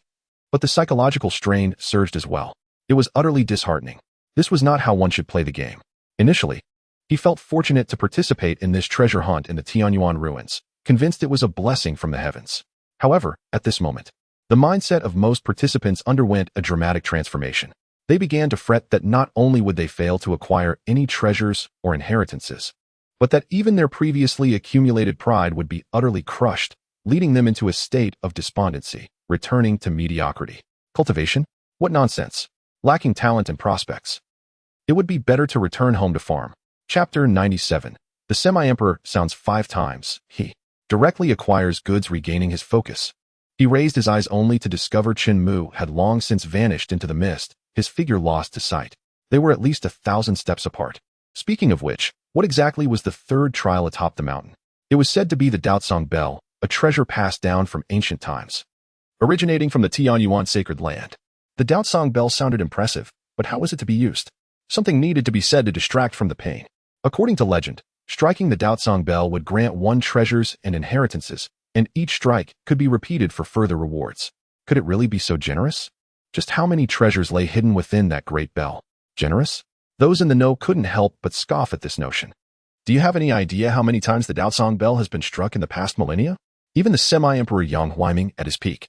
but the psychological strain surged as well. It was utterly disheartening. This was not how one should play the game. Initially, he felt fortunate to participate in this treasure hunt in the Tianyuan ruins, convinced it was a blessing from the heavens. However, at this moment, the mindset of most participants underwent a dramatic transformation. They began to fret that not only would they fail to acquire any treasures or inheritances, but that even their previously accumulated pride would be utterly crushed, leading them into a state of despondency, returning to mediocrity. Cultivation? What nonsense. Lacking talent and prospects. It would be better to return home to farm. Chapter 97. The semi-emperor sounds 5 times. He directly acquires goods, regaining his focus. He raised his eyes only to discover Chen Mu had long since vanished into the mist, his figure lost to sight. They were at least 1,000 steps apart. Speaking of which, what exactly was the third trial atop the mountain? It was said to be the Daotsong Bell, a treasure passed down from ancient times, originating from the Tianyuan sacred land. The Daotsong Bell sounded impressive, but how was it to be used? Something needed to be said to distract from the pain. According to legend, striking the Daotsong Bell would grant 1 treasures and inheritances, and each strike could be repeated for further rewards. Could it really be so generous? Just how many treasures lay hidden within that great bell? Generous? Those in the know couldn't help but scoff at this notion. Do you have any idea how many times the Daotsong Bell has been struck in the past millennia? Even the semi-emperor Yang Huaiming, at his peak,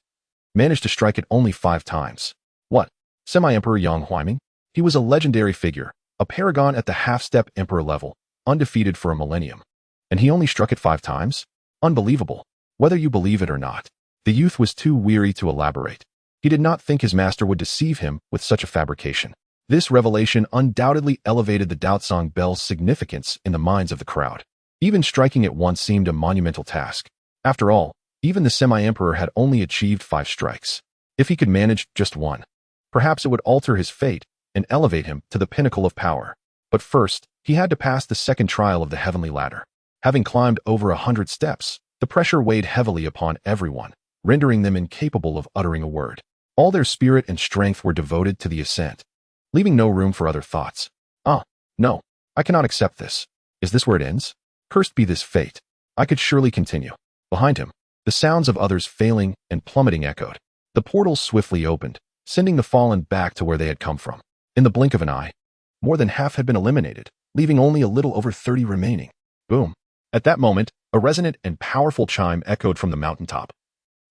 managed to strike it only 5 times. What? Semi-emperor Yang Huaiming? He was a legendary figure, a paragon at the half-step emperor level, undefeated for a millennium. And he only struck it 5 times? Unbelievable. Whether you believe it or not, the youth was too weary to elaborate. He did not think his master would deceive him with such a fabrication. This revelation undoubtedly elevated the Daotsong Bell's significance in the minds of the crowd. Even striking it once seemed a monumental task. After all, even the semi-emperor had only achieved 5 strikes. If he could manage just 1, perhaps it would alter his fate and elevate him to the pinnacle of power. But first, he had to pass the second trial of the heavenly ladder. Having climbed over 100 steps, the pressure weighed heavily upon everyone, rendering them incapable of uttering a word. All their spirit and strength were devoted to the ascent, leaving no room for other thoughts. No, I cannot accept this. Is this where it ends? Cursed be this fate. I could surely continue. Behind him, the sounds of others failing and plummeting echoed. The portals swiftly opened, sending the fallen back to where they had come from. In the blink of an eye, more than half had been eliminated, leaving only a little over 30 remaining. Boom. At that moment, a resonant and powerful chime echoed from the mountaintop,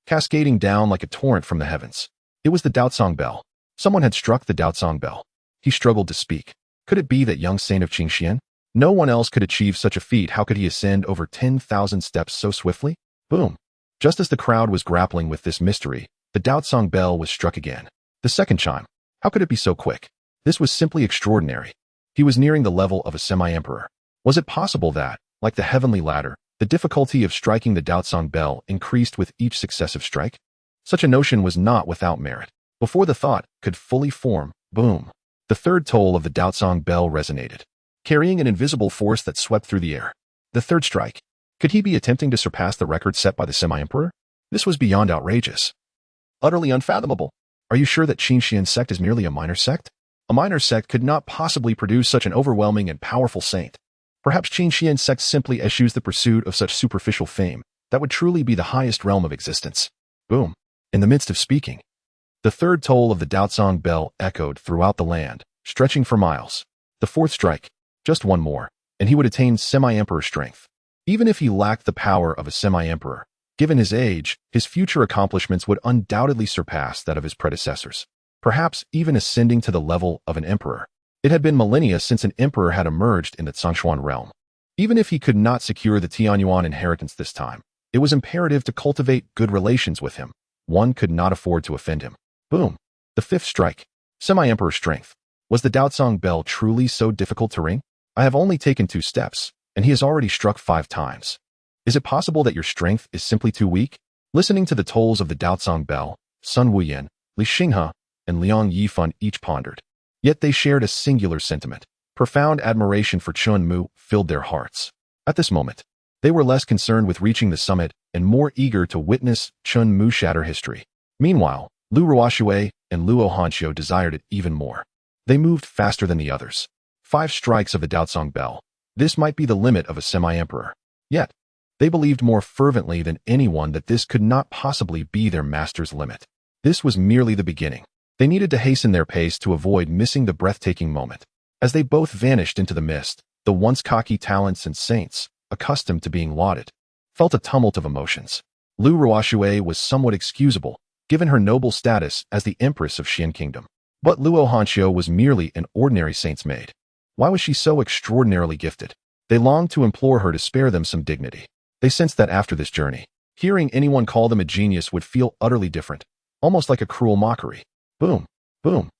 cascading down like a torrent from the heavens. It was the Daotsong Bell. Someone had struck the Daotsong Bell. He struggled to speak. Could it be that young saint of Qingxian? No one else could achieve such a feat. How could he ascend over 10,000 steps so swiftly? Boom. Just as the crowd was grappling with this mystery, the Daotsong Bell was struck again. The second chime. How could it be so quick? This was simply extraordinary. He was nearing the level of a semi-emperor. Was it possible that, like the heavenly ladder, the difficulty of striking the Daotsong Bell increased with each successive strike? Such a notion was not without merit. Before the thought could fully form, boom, the third toll of the Daotsong Bell resonated. carrying an invisible force that swept through the air. The third strike. Could he be attempting to surpass the record set by the semi-emperor? This was beyond outrageous. Utterly unfathomable. Are you sure that Qin Xian sect is merely a minor sect? A minor sect could not possibly produce such an overwhelming and powerful saint. Perhaps Qin Xian sect simply eschews the pursuit of such superficial fame that would truly be the highest realm of existence. Boom. In the midst of speaking, the third toll of the Daozong bell echoed throughout the land, stretching for miles. The fourth strike. Just one more, and he would attain semi-emperor strength. Even if he lacked the power of a semi-emperor, given his age, his future accomplishments would undoubtedly surpass that of his predecessors, perhaps even ascending to the level of an emperor. It had been millennia since an emperor had emerged in the Zhongshuan realm. Even if he could not secure the Tianyuan inheritance this time, it was imperative to cultivate good relations with him. One could not afford to offend him. Boom. The fifth strike. Semi-emperor strength. Was the Daozong bell truly so difficult to ring? I have only taken 2 steps, and he has already struck 5 times. Is it possible that your strength is simply too weak? Listening to the tolls of the Daozong bell, Sun Wuyan, Li Xinghe, and Liang Yifan each pondered. Yet they shared a singular sentiment. Profound admiration for Chen Mu filled their hearts. At this moment, they were less concerned with reaching the summit and more eager to witness Chen Mu shatter history. Meanwhile, Lu Ruoshui and Luo Hanxiu desired it even more. They moved faster than the others. 5 strikes of the Daozong bell. This might be the limit of a semi-emperor. Yet, they believed more fervently than anyone that this could not possibly be their master's limit. This was merely the beginning. They needed to hasten their pace to avoid missing the breathtaking moment. As they both vanished into the mist, the once cocky talents and saints, accustomed to being lauded, felt a tumult of emotions. Lu Ruoshui was somewhat excusable, given her noble status as the Empress of Xian Kingdom. But Luo Hanxiu was merely an ordinary saint's maid. Why was she so extraordinarily gifted? They longed to implore her to spare them some dignity. They sensed that after this journey, hearing anyone call them a genius would feel utterly different, almost like a cruel mockery. Boom, boom.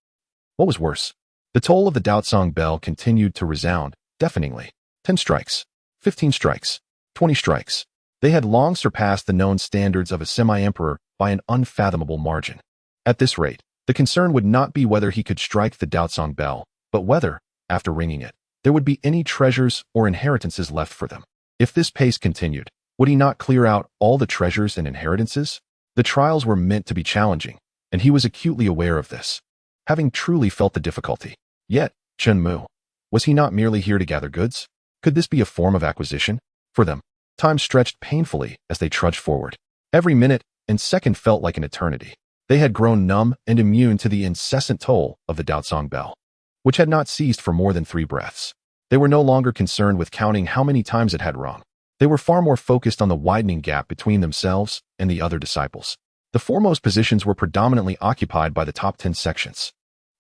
What was worse? The toll of the Daozong bell continued to resound, deafeningly. 10 strikes, 15 strikes, 20 strikes. They had long surpassed the known standards of a semi-emperor by an unfathomable margin. At this rate, the concern would not be whether he could strike the Daozong bell, but whether, after ringing it, there would be any treasures or inheritances left for them. If this pace continued, would he not clear out all the treasures and inheritances? The trials were meant to be challenging, and he was acutely aware of this, having truly felt the difficulty. Yet, Chen Mu, was he not merely here to gather goods? Could this be a form of acquisition? For them, time stretched painfully as they trudged forward. Every minute and second felt like an eternity. They had grown numb and immune to the incessant toll of the Daozong bell, which had not ceased for more than 3 breaths. They were no longer concerned with counting how many times it had rung. They were far more focused on the widening gap between themselves and the other disciples. The foremost positions were predominantly occupied by the top 10 sections.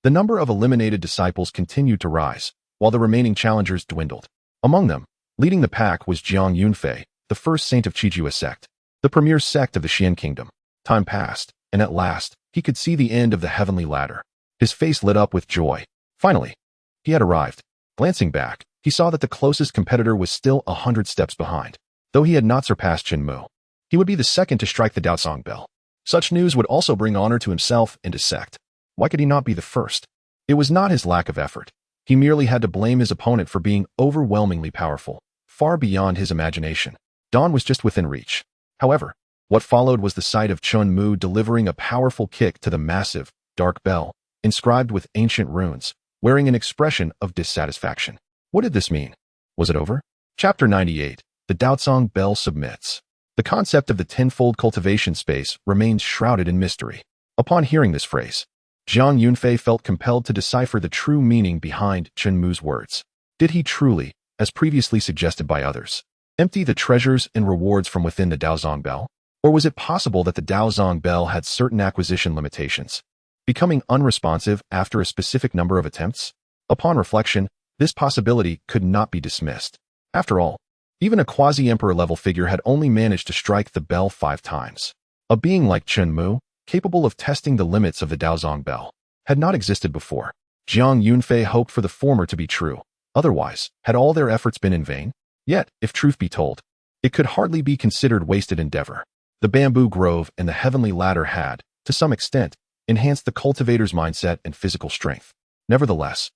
The number of eliminated disciples continued to rise, while the remaining challengers dwindled. Among them, leading the pack was Jiang Yunfei, the first saint of Qijue sect, the premier sect of the Xian kingdom. Time passed, and at last, he could see the end of the heavenly ladder. His face lit up with joy. Finally, he had arrived. Glancing back, he saw that the closest competitor was still 100 steps behind. Though he had not surpassed Chen Mu, he would be the second to strike the Daozong bell. Such news would also bring honor to himself and his sect. Why could he not be the first? It was not his lack of effort. He merely had to blame his opponent for being overwhelmingly powerful, far beyond his imagination. Dawn was just within reach. However, what followed was the sight of Chen Mu delivering a powerful kick to the massive, dark bell, inscribed with ancient runes, wearing an expression of dissatisfaction. What did this mean? Was it over? Chapter 98. The Daozong bell submits. The concept of the tenfold cultivation space remains shrouded in mystery. Upon hearing this phrase, Jiang Yunfei felt compelled to decipher the true meaning behind Chen Mu's words. Did he truly, as previously suggested by others, empty the treasures and rewards from within the Daozong bell? Or was it possible that the Daozong bell had certain acquisition limitations, becoming unresponsive after a specific number of attempts? Upon reflection, this possibility could not be dismissed. After all, even a quasi-emperor level figure had only managed to strike the bell 5 times. A being like Chen Mu, capable of testing the limits of the Daozong bell, had not existed before. Jiang Yunfei hoped for the former to be true. Otherwise, had all their efforts been in vain? Yet, if truth be told, it could hardly be considered wasted endeavor. The bamboo grove and the heavenly ladder had, to some extent, enhanced the cultivator's mindset and physical strength. Nevertheless,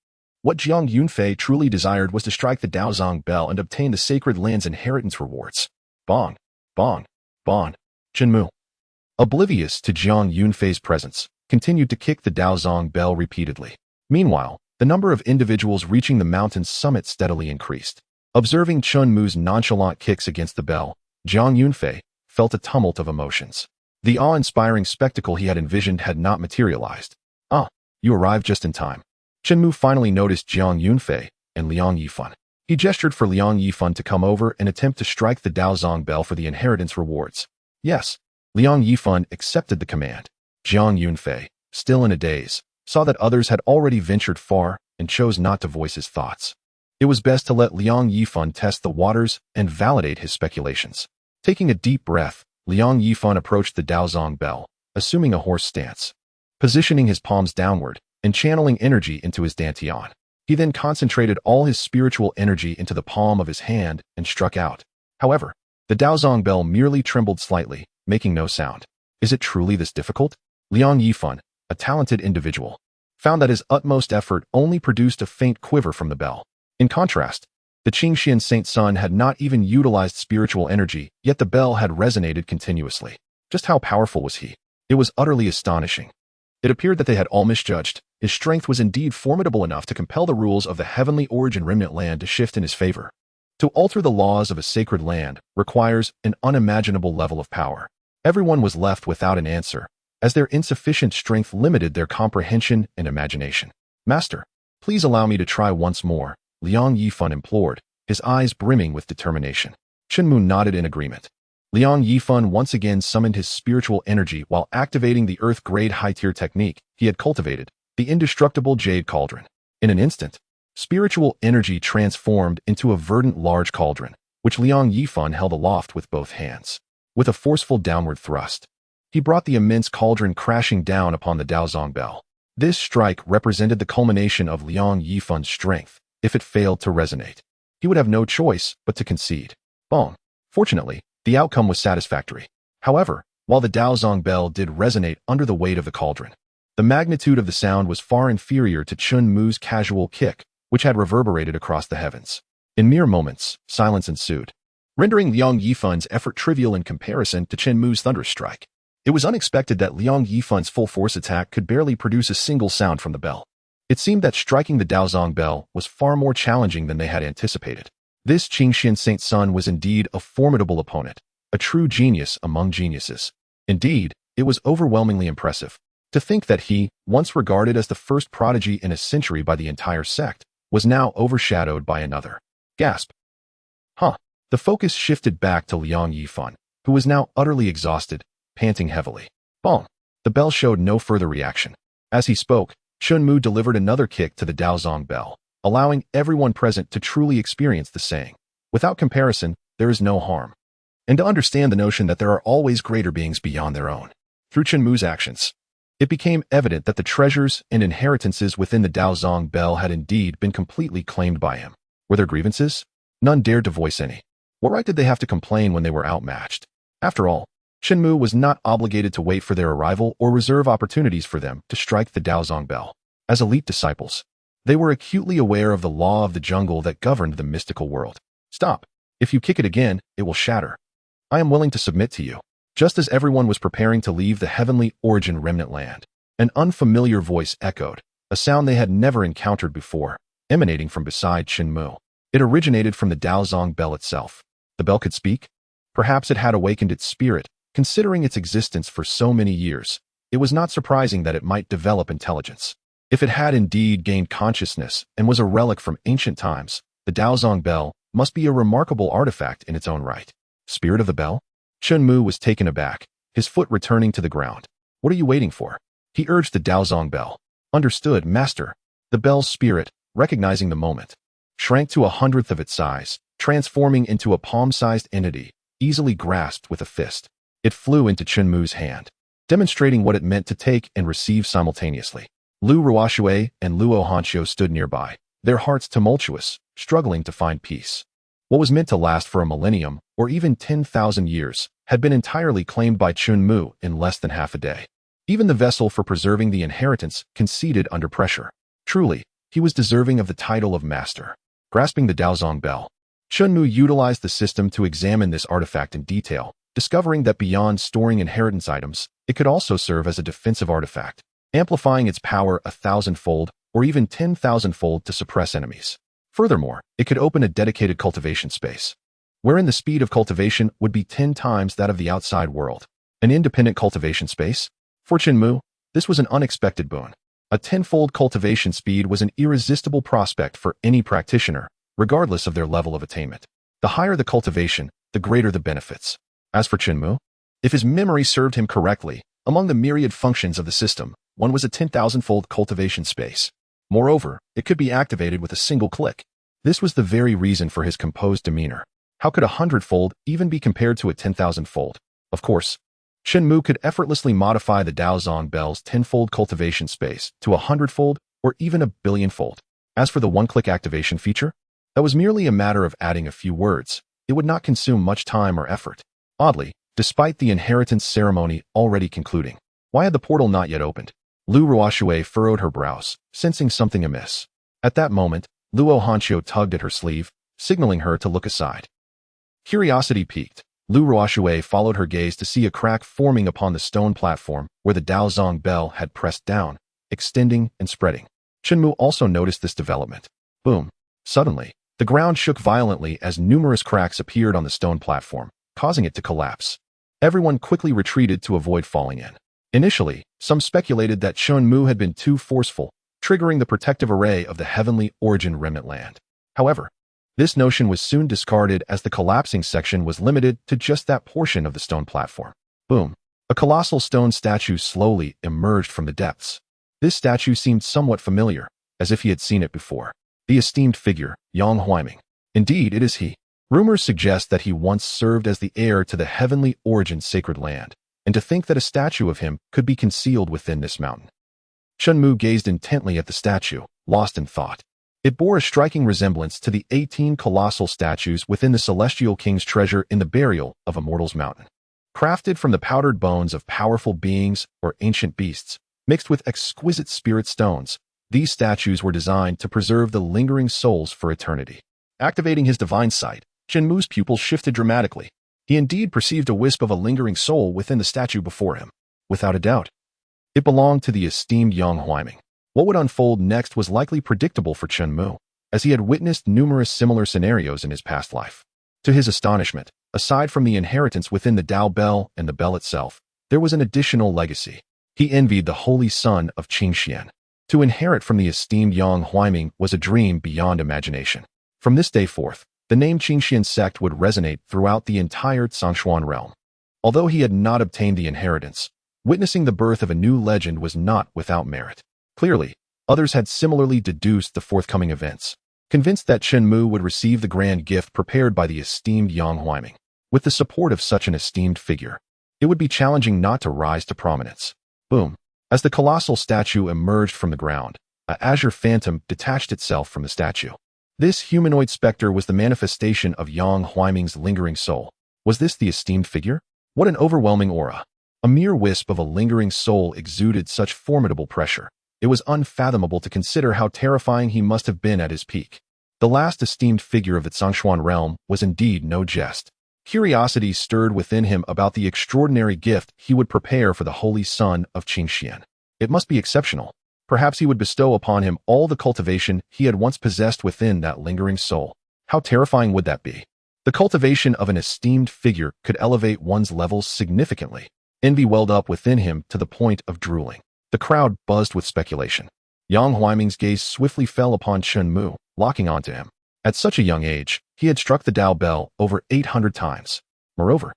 What Jiang Yunfei truly desired was to strike the Daozong bell and obtain the sacred land's inheritance rewards. Bong, bong, bong. Chen Mu, oblivious to Jiang Yunfei's presence, continued to kick the Daozong bell repeatedly. Meanwhile, the number of individuals reaching the mountain's summit steadily increased. Observing Chen Mu's nonchalant kicks against the bell, Jiang Yunfei felt a tumult of emotions. The awe-inspiring spectacle he had envisioned had not materialized. Ah, you arrived just in time. Chen Mu finally noticed Jiang Yunfei and Liang Yifan. He gestured for Liang Yifan to come over and attempt to strike the Daozong bell for the inheritance rewards. Yes, Liang Yifan accepted the command. Jiang Yunfei, still in a daze, saw that others had already ventured far and chose not to voice his thoughts. It was best to let Liang Yifan test the waters and validate his speculations. Taking a deep breath, Liang Yifan approached the Daozong bell, assuming a horse stance. Positioning his palms downward and channeling energy into his dantian, he then concentrated all his spiritual energy into the palm of his hand and struck out. However, the Daozong bell merely trembled slightly, making no sound. Is it truly this difficult? Liang Yifan, a talented individual, found that his utmost effort only produced a faint quiver from the bell. In contrast, the Qingxian Saint Sun had not even utilized spiritual energy, yet the bell had resonated continuously. Just how powerful was he? It was utterly astonishing. It appeared that they had all misjudged. His strength was indeed formidable enough to compel the rules of the heavenly origin remnant land to shift in his favor. To alter the laws of a sacred land requires an unimaginable level of power. Everyone was left without an answer, as their insufficient strength limited their comprehension and imagination. Master, please allow me to try once more, Liang Yifan implored, his eyes brimming with determination. Chen Mu nodded in agreement. Liang Yifan once again summoned his spiritual energy while activating the Earth-grade high-tier technique he had cultivated, the indestructible Jade Cauldron. In an instant, spiritual energy transformed into a verdant large cauldron, which Liang Yifan held aloft with both hands. With a forceful downward thrust, he brought the immense cauldron crashing down upon the Daozong bell. This strike represented the culmination of Liang Yifan's strength. If it failed to resonate, he would have no choice but to concede. Bong. Fortunately, the outcome was satisfactory. However, while the Daozong bell did resonate under the weight of the cauldron, the magnitude of the sound was far inferior to Chen Mu's casual kick, which had reverberated across the heavens. In mere moments, silence ensued, rendering Liang Yifan's effort trivial in comparison to Chen Mu's thunderous strike. It was unexpected that Liang Yifan's full-force attack could barely produce a single sound from the bell. It seemed that striking the Daozong bell was far more challenging than they had anticipated. This Qingxian Saint Sun was indeed a formidable opponent, a true genius among geniuses. Indeed, it was overwhelmingly impressive. To think that he, once regarded as the first prodigy in a century by the entire sect, was now overshadowed by another. Gasp. Huh. The focus shifted back to Liang Yifan, who was now utterly exhausted, panting heavily. Bong. The bell showed no further reaction. As he spoke, Chen Mu delivered another kick to the Daozong bell, allowing everyone present to truly experience the saying, without comparison, there is no harm, and to understand the notion that there are always greater beings beyond their own. Through Chen Mu's actions, it became evident that the treasures and inheritances within the Daozong bell had indeed been completely claimed by him. Were there grievances? None dared to voice any. What right did they have to complain when they were outmatched? After all, Chen Mu was not obligated to wait for their arrival or reserve opportunities for them to strike the Daozong bell. As elite disciples, they were acutely aware of the law of the jungle that governed the mystical world. Stop. If you kick it again, it will shatter. I am willing to submit to you. Just as everyone was preparing to leave the heavenly origin remnant land, an unfamiliar voice echoed, a sound they had never encountered before, emanating from beside Chen Mu. It originated from the Daozong bell itself. The bell could speak? Perhaps it had awakened its spirit. Considering its existence for so many years, it was not surprising that it might develop intelligence. If it had indeed gained consciousness and was a relic from ancient times, the Daozong bell must be a remarkable artifact in its own right. Spirit of the bell? Chen Mu was taken aback, his foot returning to the ground. What are you waiting for? He urged the Daozong bell. Understood, master. The bell's spirit, recognizing the moment, shrank to 1/100th of its size, transforming into a palm-sized entity, easily grasped with a fist. It flew into Chen Mu's hand, demonstrating what it meant to take and receive simultaneously. Lu Ruoxue and Luo Hanqiu stood nearby, their hearts tumultuous, struggling to find peace. What was meant to last for a millennium, or even 10,000 years, had been entirely claimed by Chen Mu in less than half a day. Even the vessel for preserving the inheritance conceded under pressure. Truly, he was deserving of the title of master. Grasping the Daozong bell, Chen Mu utilized the system to examine this artifact in detail, discovering that beyond storing inheritance items, it could also serve as a defensive artifact, amplifying its power 1,000-fold or even 10,000-fold to suppress enemies. Furthermore, it could open a dedicated cultivation space, wherein the speed of cultivation would be 10 times that of the outside world. An independent cultivation space? For Chen Mu, this was an unexpected boon. A 10-fold cultivation speed was an irresistible prospect for any practitioner, regardless of their level of attainment. The higher the cultivation, the greater the benefits. As for Chen Mu, if his memory served him correctly, among the myriad functions of the system, one was a 10,000-fold cultivation space. Moreover, it could be activated with a single click. This was the very reason for his composed demeanor. How could a 100-fold even be compared to a 10,000-fold? Of course, Chen Mu could effortlessly modify the Daozong bell's 10-fold cultivation space to a 100-fold or even a billion-fold. As for the one-click activation feature, that was merely a matter of adding a few words. It would not consume much time or effort. Oddly, despite the inheritance ceremony already concluding, why had the portal not yet opened? Lu Ruoxue furrowed her brows, sensing something amiss. At that moment, Luo Hanqiu tugged at her sleeve, signaling her to look aside. Curiosity piqued. Lu Ruoxue followed her gaze to see a crack forming upon the stone platform where the Daozong bell had pressed down, extending and spreading. Chen Mu also noticed this development. Boom. Suddenly, the ground shook violently as numerous cracks appeared on the stone platform, causing it to collapse. Everyone quickly retreated to avoid falling in. Initially, some speculated that Chen Mu had been too forceful, triggering the protective array of the heavenly origin remnant land. However, this notion was soon discarded as the collapsing section was limited to just that portion of the stone platform. Boom. A colossal stone statue slowly emerged from the depths. This statue seemed somewhat familiar, as if he had seen it before. The esteemed figure, Yang Huaiming. Indeed, it is he. Rumors suggest that he once served as the heir to the heavenly origin sacred land, and to think that a statue of him could be concealed within this mountain. Chen Mu gazed intently at the statue, lost in thought. It bore a striking resemblance to the 18 colossal statues within the Celestial King's treasure in the burial of a mortal's mountain. Crafted from the powdered bones of powerful beings or ancient beasts, mixed with exquisite spirit stones, these statues were designed to preserve the lingering souls for eternity. Activating his divine sight, Chen Mu's pupils shifted dramatically. He indeed perceived a wisp of a lingering soul within the statue before him. Without a doubt, it belonged to the esteemed Yang Huaiming. What would unfold next was likely predictable for Chen Mu, as he had witnessed numerous similar scenarios in his past life. To his astonishment, aside from the inheritance within the Dao Bell and the bell itself, there was an additional legacy. He envied the holy son of Qingxian. To inherit from the esteemed Yang Huaiming was a dream beyond imagination. From this day forth, the name Qingxian sect would resonate throughout the entire Zhongshuan realm. Although he had not obtained the inheritance, witnessing the birth of a new legend was not without merit. Clearly, others had similarly deduced the forthcoming events, convinced that Chen Mu would receive the grand gift prepared by the esteemed Yang Huaiming. With the support of such an esteemed figure, it would be challenging not to rise to prominence. Boom. As the colossal statue emerged from the ground, a azure phantom detached itself from the statue. This humanoid specter was the manifestation of Yang Huaiming's lingering soul. Was this the esteemed figure? What an overwhelming aura. A mere wisp of a lingering soul exuded such formidable pressure. It was unfathomable to consider how terrifying he must have been at his peak. The last esteemed figure of the Zhongshuan realm was indeed no jest. Curiosity stirred within him about the extraordinary gift he would prepare for the holy son of Qingxian. It must be exceptional. Perhaps he would bestow upon him all the cultivation he had once possessed within that lingering soul. How terrifying would that be? The cultivation of an esteemed figure could elevate one's levels significantly. Envy welled up within him to the point of drooling. The crowd buzzed with speculation. Yang Huaiming's gaze swiftly fell upon Chen Mu, locking onto him. At such a young age, he had struck the Dao Bell over 800 times. Moreover,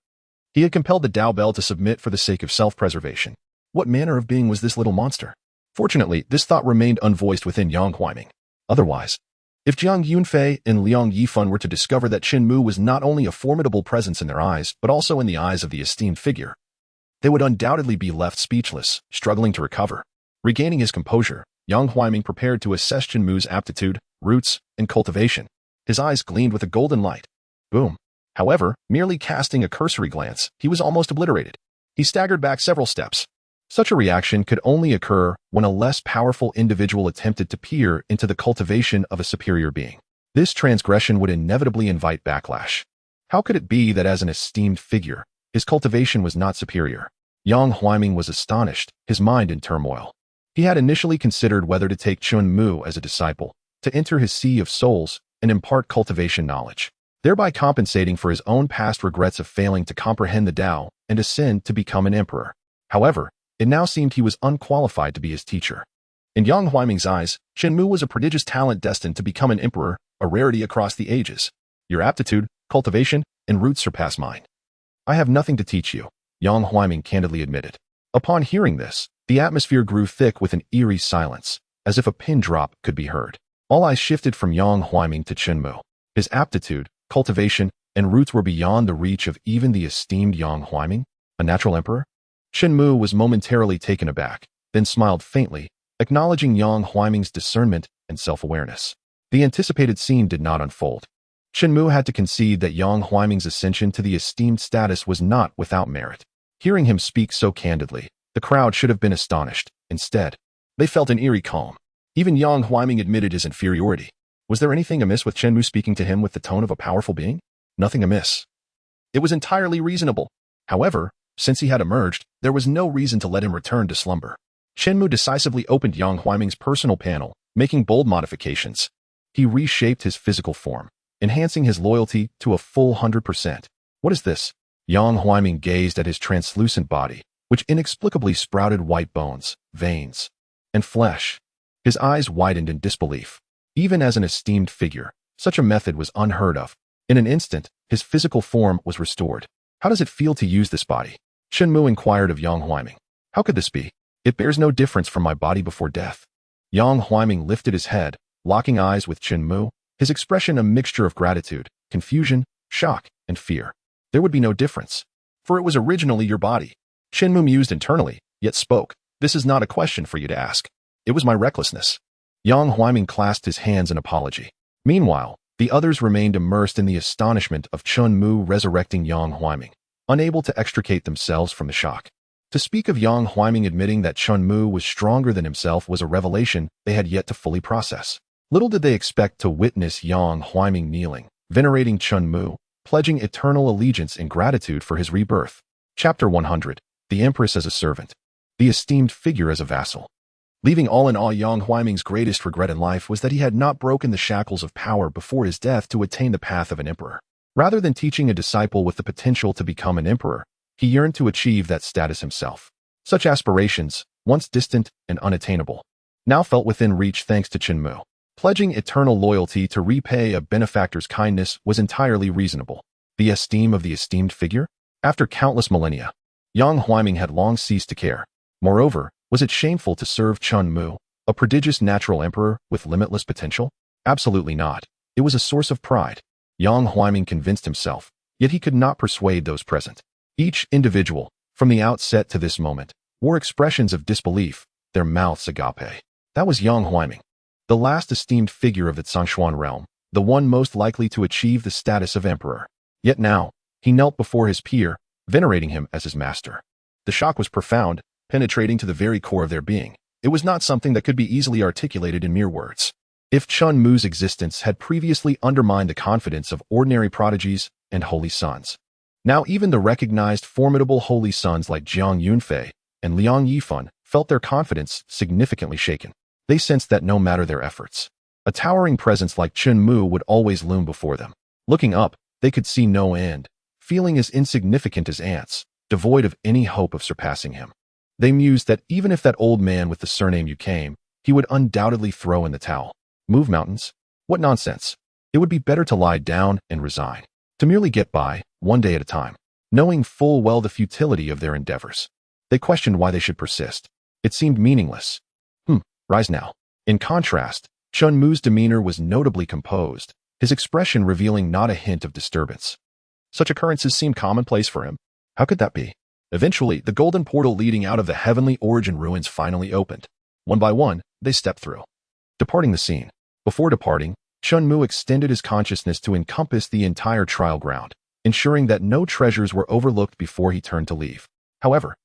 he had compelled the Dao Bell to submit for the sake of self-preservation. What manner of being was this little monster? Fortunately, this thought remained unvoiced within Yang Huaiming. Otherwise, if Jiang Yunfei and Liang Yifan were to discover that Chen Mu was not only a formidable presence in their eyes, but also in the eyes of the esteemed figure, they would undoubtedly be left speechless, struggling to recover. Regaining his composure, Yang Huaiming prepared to assess Chen Mu's aptitude, roots, and cultivation. His eyes gleamed with a golden light. Boom. However, merely casting a cursory glance, he was almost obliterated. He staggered back several steps. Such a reaction could only occur when a less powerful individual attempted to peer into the cultivation of a superior being. This transgression would inevitably invite backlash. How could it be that as an esteemed figure, his cultivation was not superior? Yang Huaiming was astonished, his mind in turmoil. He had initially considered whether to take Chen Mu as a disciple, to enter his sea of souls and impart cultivation knowledge, thereby compensating for his own past regrets of failing to comprehend the Tao and ascend to become an emperor. However, it now seemed he was unqualified to be his teacher. In Yang Huaiming's eyes, Chen Mu was a prodigious talent destined to become an emperor, a rarity across the ages. Your aptitude, cultivation, and roots surpass mine. I have nothing to teach you, Yang Huaiming candidly admitted. Upon hearing this, the atmosphere grew thick with an eerie silence, as if a pin drop could be heard. All eyes shifted from Yang Huaiming to Chen Mu. His aptitude, cultivation, and roots were beyond the reach of even the esteemed Yang Huaiming, a natural emperor. Chen Mu was momentarily taken aback, then smiled faintly, acknowledging Yang Huaiming's discernment and self-awareness. The anticipated scene did not unfold. Chen Mu had to concede that Yang Huaiming's ascension to the esteemed status was not without merit. Hearing him speak so candidly, the crowd should have been astonished. Instead, they felt an eerie calm. Even Yang Huaiming admitted his inferiority. Was there anything amiss with Chen Mu speaking to him with the tone of a powerful being? Nothing amiss. It was entirely reasonable. However, since he had emerged, there was no reason to let him return to slumber. Chen Mu decisively opened Yang Huaiming's personal panel, making bold modifications. He reshaped his physical form, enhancing his loyalty to a full 100%. What is this? Yang Huaiming gazed at his translucent body, which inexplicably sprouted white bones, veins, and flesh. His eyes widened in disbelief. Even as an esteemed figure, such a method was unheard of. In an instant, his physical form was restored. How does it feel to use this body? Chen Mu inquired of Yang Huaiming. How could this be? It bears no difference from my body before death. Yang Huaiming lifted his head, locking eyes with Chen Mu, his expression a mixture of gratitude, confusion, shock, and fear. There would be no difference, for it was originally your body. Chen Mu mused internally, yet spoke. This is not a question for you to ask. It was my recklessness. Yang Huaiming clasped his hands in apology. Meanwhile, the others remained immersed in the astonishment of Chen Mu resurrecting Yang Huaiming, unable to extricate themselves from the shock. To speak of Yang Huaiming admitting that Chen Mu was stronger than himself was a revelation they had yet to fully process. Little did they expect to witness Yang Huaiming kneeling, venerating Chen Mu, pledging eternal allegiance and gratitude for his rebirth. Chapter 100. The Empress as a Servant. The esteemed figure as a vassal. Leaving all in all, Yang Huaiming's greatest regret in life was that he had not broken the shackles of power before his death to attain the path of an emperor. Rather than teaching a disciple with the potential to become an emperor, he yearned to achieve that status himself. Such aspirations, once distant and unattainable, now felt within reach thanks to Chen Mu. Pledging eternal loyalty to repay a benefactor's kindness was entirely reasonable. The esteem of the esteemed figure? After countless millennia, Yang Huaiming had long ceased to care. Moreover, was it shameful to serve Chen Mu, a prodigious natural emperor with limitless potential? Absolutely not. It was a source of pride. Yang Huaiming convinced himself, yet he could not persuade those present. Each individual, from the outset to this moment, wore expressions of disbelief, their mouths agape. That was Yang Huaiming, the last esteemed figure of the Zhongshuan realm, the one most likely to achieve the status of emperor. Yet now, he knelt before his peer, venerating him as his master. The shock was profound, penetrating to the very core of their being. It was not something that could be easily articulated in mere words. If Chen Mu's existence had previously undermined the confidence of ordinary prodigies and holy sons, now even the recognized formidable holy sons like Jiang Yunfei and Liang Yifan felt their confidence significantly shaken. They sensed that no matter their efforts, a towering presence like Chen Mu would always loom before them. Looking up, they could see no end, feeling as insignificant as ants, devoid of any hope of surpassing him. They mused that even if that old man with the surname Yu came, he would undoubtedly throw in the towel. Move mountains? What nonsense. It would be better to lie down and resign, to merely get by, one day at a time, knowing full well the futility of their endeavors. They questioned why they should persist. It seemed meaningless. Rise now. In contrast, Chen Mu's demeanor was notably composed, his expression revealing not a hint of disturbance. Such occurrences seemed commonplace for him. How could that be? Eventually, the golden portal leading out of the heavenly origin ruins finally opened. One by one, they stepped through, departing the scene. Before departing, Chen Mu extended his consciousness to encompass the entire trial ground, ensuring that no treasures were overlooked before he turned to leave. However,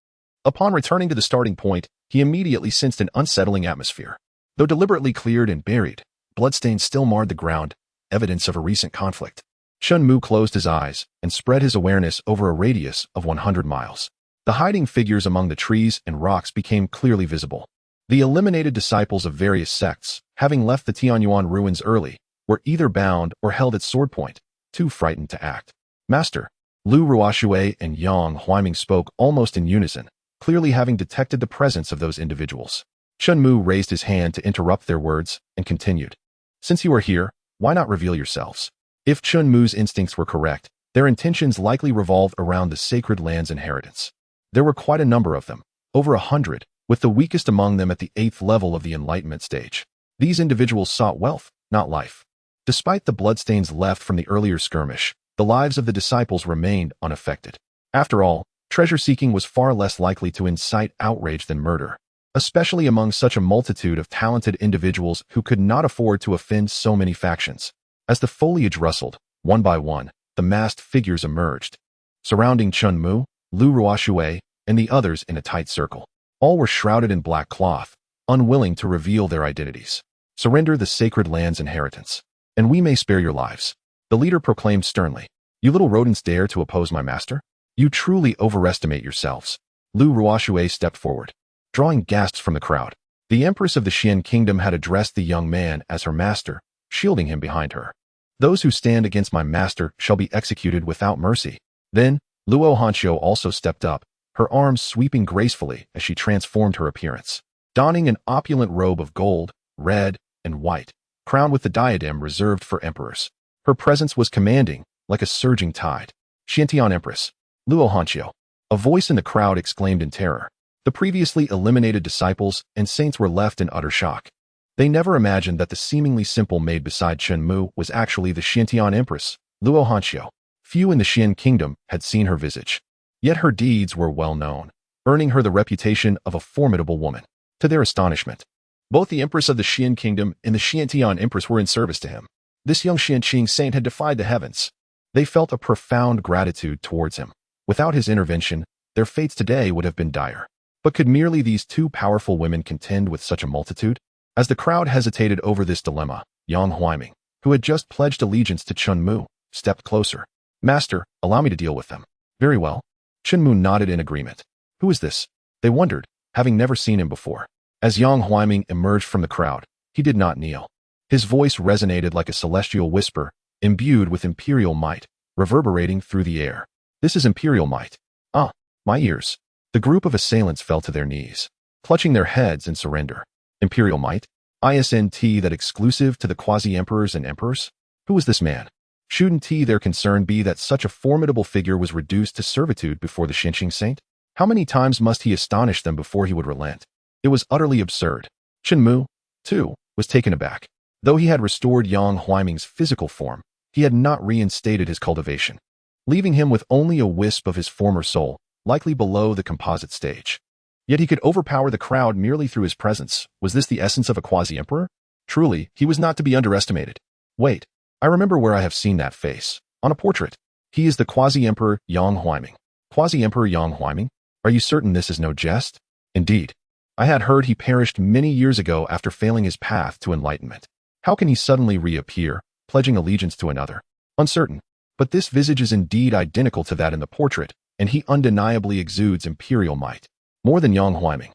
Upon returning to the starting point, he immediately sensed an unsettling atmosphere. Though deliberately cleared and buried, bloodstains still marred the ground, evidence of a recent conflict. Chen Mu closed his eyes and spread his awareness over a radius of 100 miles. The hiding figures among the trees and rocks became clearly visible. The eliminated disciples of various sects, having left the Tianyuan ruins early, were either bound or held at sword point, too frightened to act. Master, Lu Ruoxue and Yang Huaiming spoke almost in unison, clearly having detected the presence of those individuals. Chen Mu raised his hand to interrupt their words and continued. Since you are here, why not reveal yourselves? If Chen Mu's instincts were correct, their intentions likely revolved around the sacred land's inheritance. There were quite a number of them, over 100, with the weakest among them at the 8th level of the Enlightenment stage. These individuals sought wealth, not life. Despite the bloodstains left from the earlier skirmish, the lives of the disciples remained unaffected. After all, treasure-seeking was far less likely to incite outrage than murder, especially among such a multitude of talented individuals who could not afford to offend so many factions. As the foliage rustled, one by one, the masked figures emerged, surrounding Chen Mu, Lu Ruoxue, and the others in a tight circle. All were shrouded in black cloth, unwilling to reveal their identities. Surrender the sacred land's inheritance, and we may spare your lives. The leader proclaimed sternly. You little rodents dare to oppose my master? You truly overestimate yourselves. Lu Ruoxue stepped forward, drawing gasps from the crowd. The Empress of the Xian Kingdom had addressed the young man as her master, shielding him behind her. Those who stand against my master shall be executed without mercy. Then, Luo Hanxiu also stepped up, her arms sweeping gracefully as she transformed her appearance. Donning an opulent robe of gold, red, and white, crowned with the diadem reserved for emperors. Her presence was commanding, like a surging tide. Xiantian Empress, Luo Hanxiu. A voice in the crowd exclaimed in terror. The previously eliminated disciples and saints were left in utter shock. They never imagined that the seemingly simple maid beside Chen Mu was actually the Xiantian Empress, Luo Hanxiu. Few in the Xian Kingdom had seen her visage. Yet her deeds were well known, earning her the reputation of a formidable woman. To their astonishment, both the Empress of the Xian Kingdom and the Xiantian Empress were in service to him. This young Xianqing saint had defied the heavens. They felt a profound gratitude towards him. Without his intervention, their fates today would have been dire. But could merely these two powerful women contend with such a multitude? As the crowd hesitated over this dilemma, Yang Huaiming, who had just pledged allegiance to Chen Mu, stepped closer. Master, allow me to deal with them. Very well. Chen Mu nodded in agreement. Who is this? They wondered, having never seen him before. As Yang Huaiming emerged from the crowd, he did not kneel. His voice resonated like a celestial whisper, imbued with imperial might, reverberating through the air. This is imperial might. Ah, my ears. The group of assailants fell to their knees, clutching their heads in surrender. Imperial might? ISNT that exclusive to the quasi-emperors and emperors? Who was this man? Shouldn't their concern be that such a formidable figure was reduced to servitude before the Xianqing saint? How many times must he astonish them before he would relent? It was utterly absurd. Chen Mu, too, was taken aback. Though he had restored Yang Huaiming's physical form, he had not reinstated his cultivation, leaving him with only a wisp of his former soul, likely below the composite stage. Yet he could overpower the crowd merely through his presence. Was this the essence of a quasi-emperor? Truly, he was not to be underestimated. Wait, I remember where I have seen that face. On a portrait. He is the quasi-emperor Yang Huaiming. Quasi-emperor Yang Huaiming? Are you certain this is no jest? Indeed. I had heard he perished many years ago after failing his path to enlightenment. How can he suddenly reappear, pledging allegiance to another? Uncertain. But this visage is indeed identical to that in the portrait, and he undeniably exudes imperial might. More than Yang Huaiming.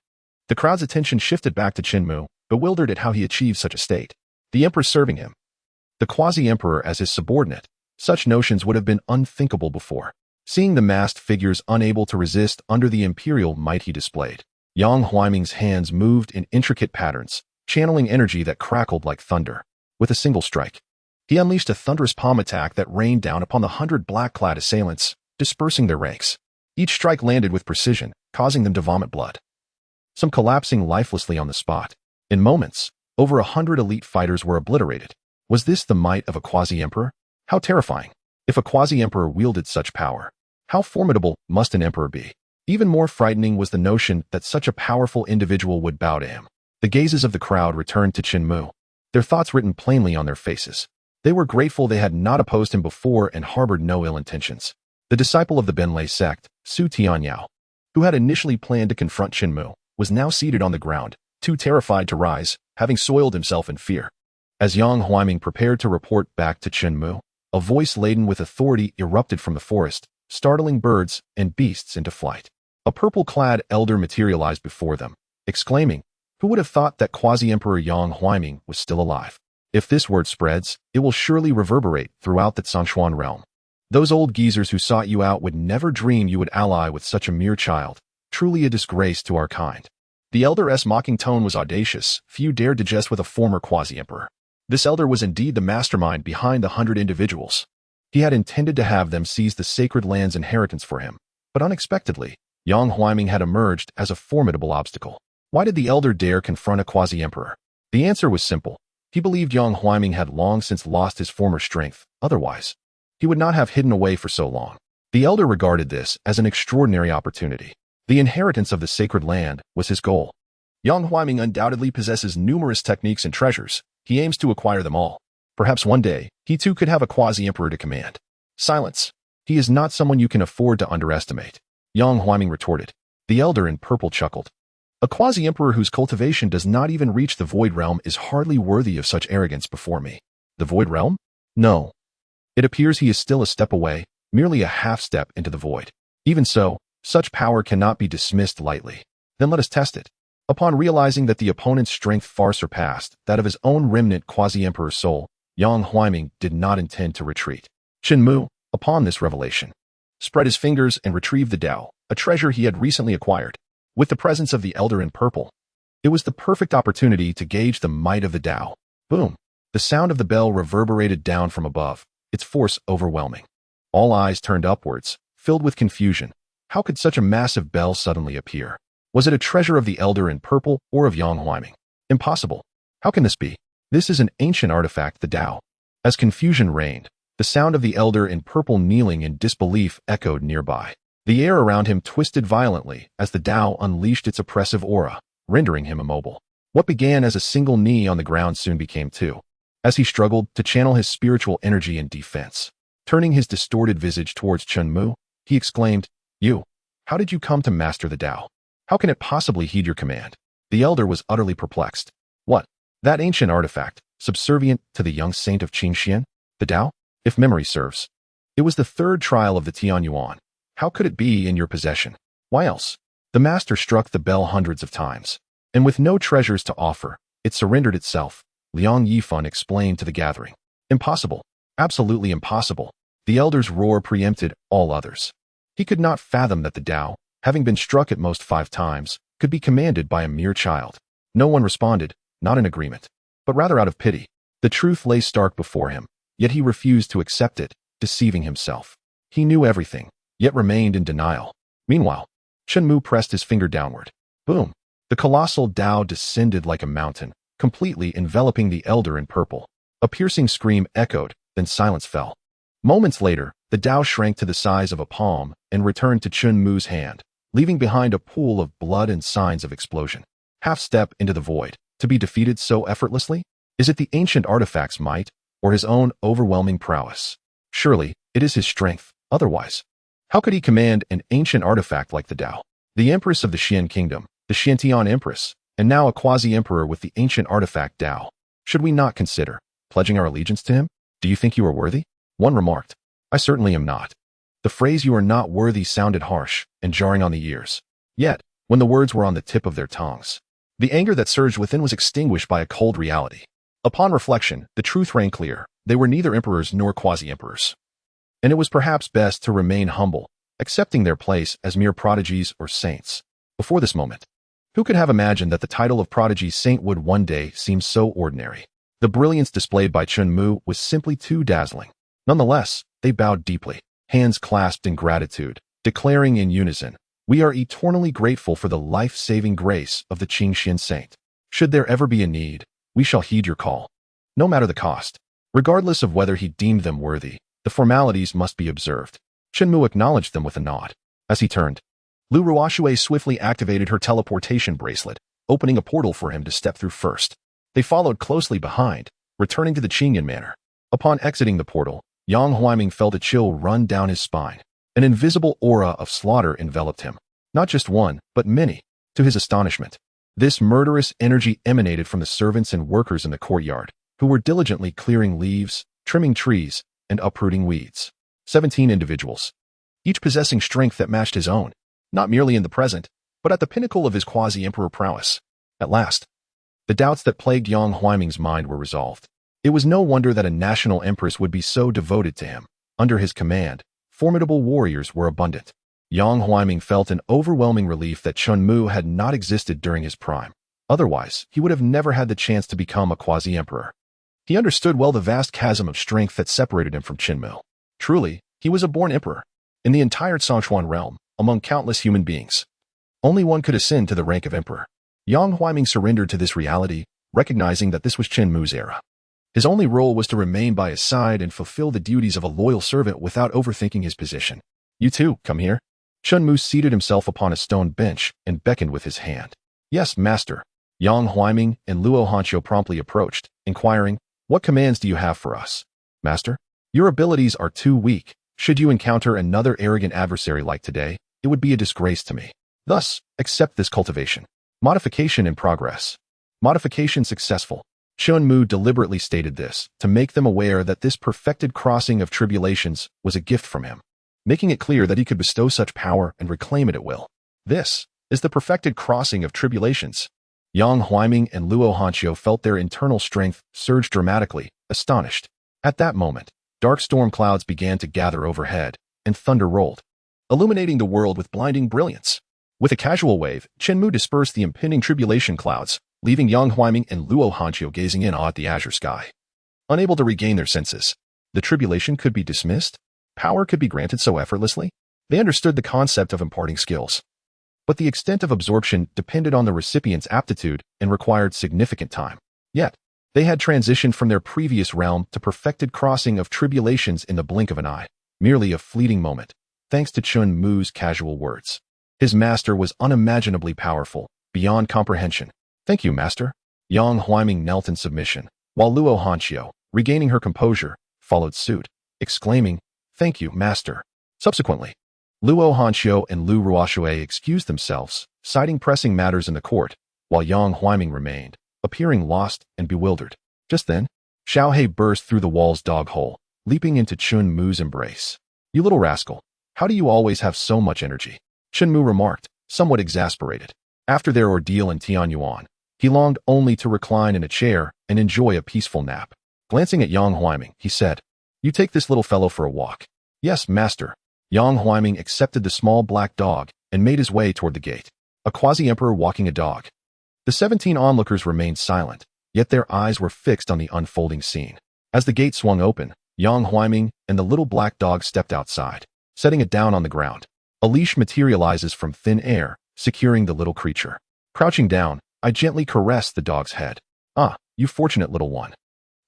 The crowd's attention shifted back to Chen Mu, bewildered at how he achieved such a state. The emperor serving him. The quasi-emperor as his subordinate. Such notions would have been unthinkable before. Seeing the masked figures unable to resist under the imperial might he displayed, Yang Huaiming's hands moved in intricate patterns, channeling energy that crackled like thunder. With a single strike, he unleashed a thunderous palm attack that rained down upon the 100 black-clad assailants, dispersing their ranks. Each strike landed with precision, causing them to vomit blood, some collapsing lifelessly on the spot. In moments, over 100 elite fighters were obliterated. Was this the might of a quasi-emperor? How terrifying! If a quasi-emperor wielded such power, how formidable must an emperor be? Even more frightening was the notion that such a powerful individual would bow to him. The gazes of the crowd returned to Chen Mu, their thoughts written plainly on their faces. They were grateful they had not opposed him before and harbored no ill intentions. The disciple of the Benlei sect, Su Tianyao. who had initially planned to confront Chen Mu, was now seated on the ground, too terrified to rise, having soiled himself in fear. As Yang Huaiming prepared to report back to Chen Mu, a voice laden with authority erupted from the forest, startling birds and beasts into flight. A purple-clad elder materialized before them, exclaiming, "Who would have thought that Quasi-Emperor Yang Huaiming was still alive? If this word spreads, it will surely reverberate throughout the Zhongshuan realm. Those old geezers who sought you out would never dream you would ally with such a mere child. Truly a disgrace to our kind." The elder's mocking tone was audacious. Few dared to jest with a former Quasi-Emperor. This elder was indeed the mastermind behind the 100 individuals. He had intended to have them seize the sacred land's inheritance for him, but unexpectedly, Yang Huaiming had emerged as a formidable obstacle. Why did the elder dare confront a Quasi-Emperor? The answer was simple. He believed Yang Huaiming had long since lost his former strength. Otherwise, he would not have hidden away for so long. The elder regarded this as an extraordinary opportunity. The inheritance of the sacred land was his goal. Yang Huaiming undoubtedly possesses numerous techniques and treasures. He aims to acquire them all. Perhaps one day, he too could have a Quasi-Emperor to command. Silence. He is not someone you can afford to underestimate, Yang Huaiming retorted. The elder in purple chuckled. A Quasi-Emperor whose cultivation does not even reach the Void Realm is hardly worthy of such arrogance before me. The Void Realm? No. It appears he is still a step away, merely a half step into the void. Even so, such power cannot be dismissed lightly. Then let us test it. Upon realizing that the opponent's strength far surpassed that of his own remnant Quasi-Emperor soul, Yang Huaiming did not intend to retreat. Chen Mu, upon this revelation, spread his fingers and retrieved the Tao, a treasure he had recently acquired. With the presence of the elder in purple, it was the perfect opportunity to gauge the might of the Tao. Boom! The sound of the bell reverberated down from above, its force overwhelming. All eyes turned upwards, filled with confusion. How could such a massive bell suddenly appear? Was it a treasure of the elder in purple or of Yang Huaiming? Impossible. How can this be? This is an ancient artifact, the Tao. As confusion reigned, the sound of the elder in purple kneeling in disbelief echoed nearby. The air around him twisted violently as the Tao unleashed its oppressive aura, rendering him immobile. What began as a single knee on the ground soon became two, as he struggled to channel his spiritual energy in defense. Turning his distorted visage towards Chen Mu, he exclaimed, "You, how did you come to master the Tao? How can it possibly heed your command?" The elder was utterly perplexed. What? That ancient artifact, subservient to the young saint of Qingxian? The Tao? If memory serves. It was the third trial of the Tianyuan. How could it be in your possession? Why else? The master struck the bell hundreds of times, and with no treasures to offer, it surrendered itself, Liang Yifan explained to the gathering. Impossible. Absolutely impossible. The elder's roar preempted all others. He could not fathom that the Tao, having been struck at most 5 times, could be commanded by a mere child. No one responded, not in agreement, but rather out of pity. The truth lay stark before him, yet he refused to accept it, deceiving himself. He knew everything, yet remained in denial. Meanwhile, Chen Mu pressed his finger downward. Boom! The colossal Tao descended like a mountain, completely enveloping the elder in purple. A piercing scream echoed, then silence fell. Moments later, the Tao shrank to the size of a palm and returned to Chen Mu's hand, leaving behind a pool of blood and signs of explosion. Half step into the void, to be defeated so effortlessly? Is it the ancient artifact's might, or his own overwhelming prowess? Surely, it is his strength, otherwise. How could he command an ancient artifact like the Tao? The Empress of the Xian Kingdom, the Xiantian Empress, and now a quasi-emperor with the ancient artifact Tao. Should we not consider pledging our allegiance to him? Do you think you are worthy? One remarked. I certainly am not. The phrase "you are not worthy" sounded harsh and jarring on the ears. Yet, when the words were on the tip of their tongues, the anger that surged within was extinguished by a cold reality. Upon reflection, the truth rang clear. They were neither emperors nor quasi-emperors. And it was perhaps best to remain humble, accepting their place as mere prodigies or saints. Before this moment, who could have imagined that the title of prodigy saint would one day seem so ordinary? The brilliance displayed by Chen Mu was simply too dazzling. Nonetheless, they bowed deeply, hands clasped in gratitude, declaring in unison, "We are eternally grateful for the life-saving grace of the Qingxian saint. Should there ever be a need, we shall heed your call, no matter the cost." Regardless of whether he deemed them worthy, the formalities must be observed. Chen Mu acknowledged them with a nod. As he turned, Lu Ruoxue swiftly activated her teleportation bracelet, opening a portal for him to step through first. They followed closely behind, returning to the Qingyan manor. Upon exiting the portal, Yang Huaiming felt a chill run down his spine. An invisible aura of slaughter enveloped him. Not just one, but many. To his astonishment, this murderous energy emanated from the servants and workers in the courtyard, who were diligently clearing leaves, trimming trees, and uprooting weeds. 17 individuals, each possessing strength that matched his own, not merely in the present, but at the pinnacle of his quasi-emperor prowess. At last, the doubts that plagued Yang Huaiming's mind were resolved. It was no wonder that a national empress would be so devoted to him. Under his command, formidable warriors were abundant. Yang Huaiming felt an overwhelming relief that Chen Mu had not existed during his prime. Otherwise, he would have never had the chance to become a quasi-emperor. He understood well the vast chasm of strength that separated him from Chen Mu. Truly, he was a born emperor. In the entire Zhongshuan realm, among countless human beings, only one could ascend to the rank of emperor. Yang Huaiming surrendered to this reality, recognizing that this was Chen Mu's era. His only role was to remain by his side and fulfill the duties of a loyal servant without overthinking his position. You too, come here. Chen Mu seated himself upon a stone bench and beckoned with his hand. Yes, master. Yang Huaiming and Luo Hanqiu promptly approached, inquiring, what commands do you have for us? Master, your abilities are too weak. Should you encounter another arrogant adversary like today, it would be a disgrace to me. Thus, accept this cultivation. Modification in progress. Modification successful. Chen Mu deliberately stated this, to make them aware that this perfected crossing of tribulations was a gift from him, making it clear that he could bestow such power and reclaim it at will. This is the perfected crossing of tribulations. Yang Huaiming and Luo Hanqiu felt their internal strength surge dramatically, astonished. At that moment, dark storm clouds began to gather overhead, and thunder rolled, illuminating the world with blinding brilliance. With a casual wave, Chen Mu dispersed the impending tribulation clouds, leaving Yang Huaiming and Luo Hanqiu gazing in awe at the azure sky. Unable to regain their senses, the tribulation could be dismissed? Power could be granted so effortlessly? They understood the concept of imparting skills, but the extent of absorption depended on the recipient's aptitude and required significant time. Yet, they had transitioned from their previous realm to perfected crossing of tribulations in the blink of an eye, merely a fleeting moment, thanks to Chen Mu's casual words. His master was unimaginably powerful, beyond comprehension. Thank you, master. Yang Huaiming knelt in submission, while Luo Hanqiu, regaining her composure, followed suit, exclaiming, thank you, master. Subsequently, Luo Hanqiu and Lu Ruoxue excused themselves, citing pressing matters in the court, while Yang Huaiming remained, appearing lost and bewildered. Just then, Xiao He burst through the wall's dog hole, leaping into Chen Mu's embrace. You little rascal, how do you always have so much energy? Chen Mu remarked, somewhat exasperated. After their ordeal in Tianyuan, he longed only to recline in a chair and enjoy a peaceful nap. Glancing at Yang Huaiming, he said, you take this little fellow for a walk. Yes, master. Yang Huaiming accepted the small black dog and made his way toward the gate. A quasi-emperor walking a dog. The 17 onlookers remained silent, yet their eyes were fixed on the unfolding scene. As the gate swung open, Yang Huaiming and the little black dog stepped outside, setting it down on the ground. A leash materializes from thin air, securing the little creature. Crouching down, I gently caressed the dog's head. Ah, you fortunate little one.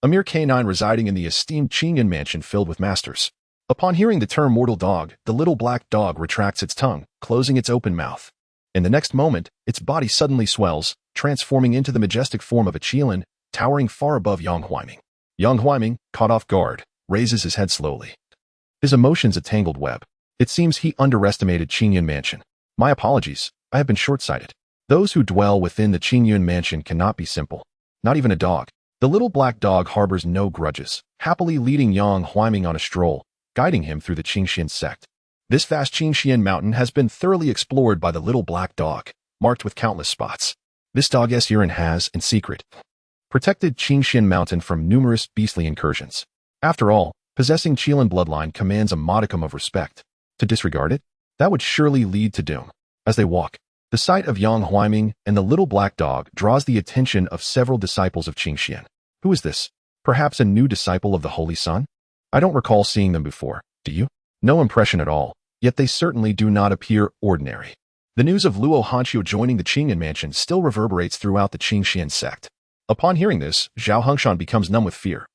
A mere canine residing in the esteemed Qingyan mansion filled with masters. Upon hearing the term mortal dog, the little black dog retracts its tongue, closing its open mouth. In the next moment, its body suddenly swells, transforming into the majestic form of a Qilin, towering far above Yang Huaiming. Yang Huaiming, caught off guard, raises his head slowly. His emotions a tangled web. It seems he underestimated Qingyan mansion. My apologies, I have been short-sighted. Those who dwell within the Qingyan mansion cannot be simple. Not even a dog. The little black dog harbors no grudges, happily leading Yang Huaiming on a stroll, guiding him through the Qingxian sect. This vast Qingxian mountain has been thoroughly explored by the little black dog, marked with countless spots. This dog's urine has, in secret, protected Qingxian mountain from numerous beastly incursions. After all, possessing Qilin bloodline commands a modicum of respect. To disregard it, that would surely lead to doom. As they walk, the sight of Yang Huaiming and the little black dog draws the attention of several disciples of Qingxian. Who is this? Perhaps a new disciple of the Holy Sun? I don't recall seeing them before, do you? No impression at all, yet they certainly do not appear ordinary. The news of Luo Hanqiu joining the Qingyan mansion still reverberates throughout the Qingxian sect. Upon hearing this, Zhao Hengshan becomes numb with fear,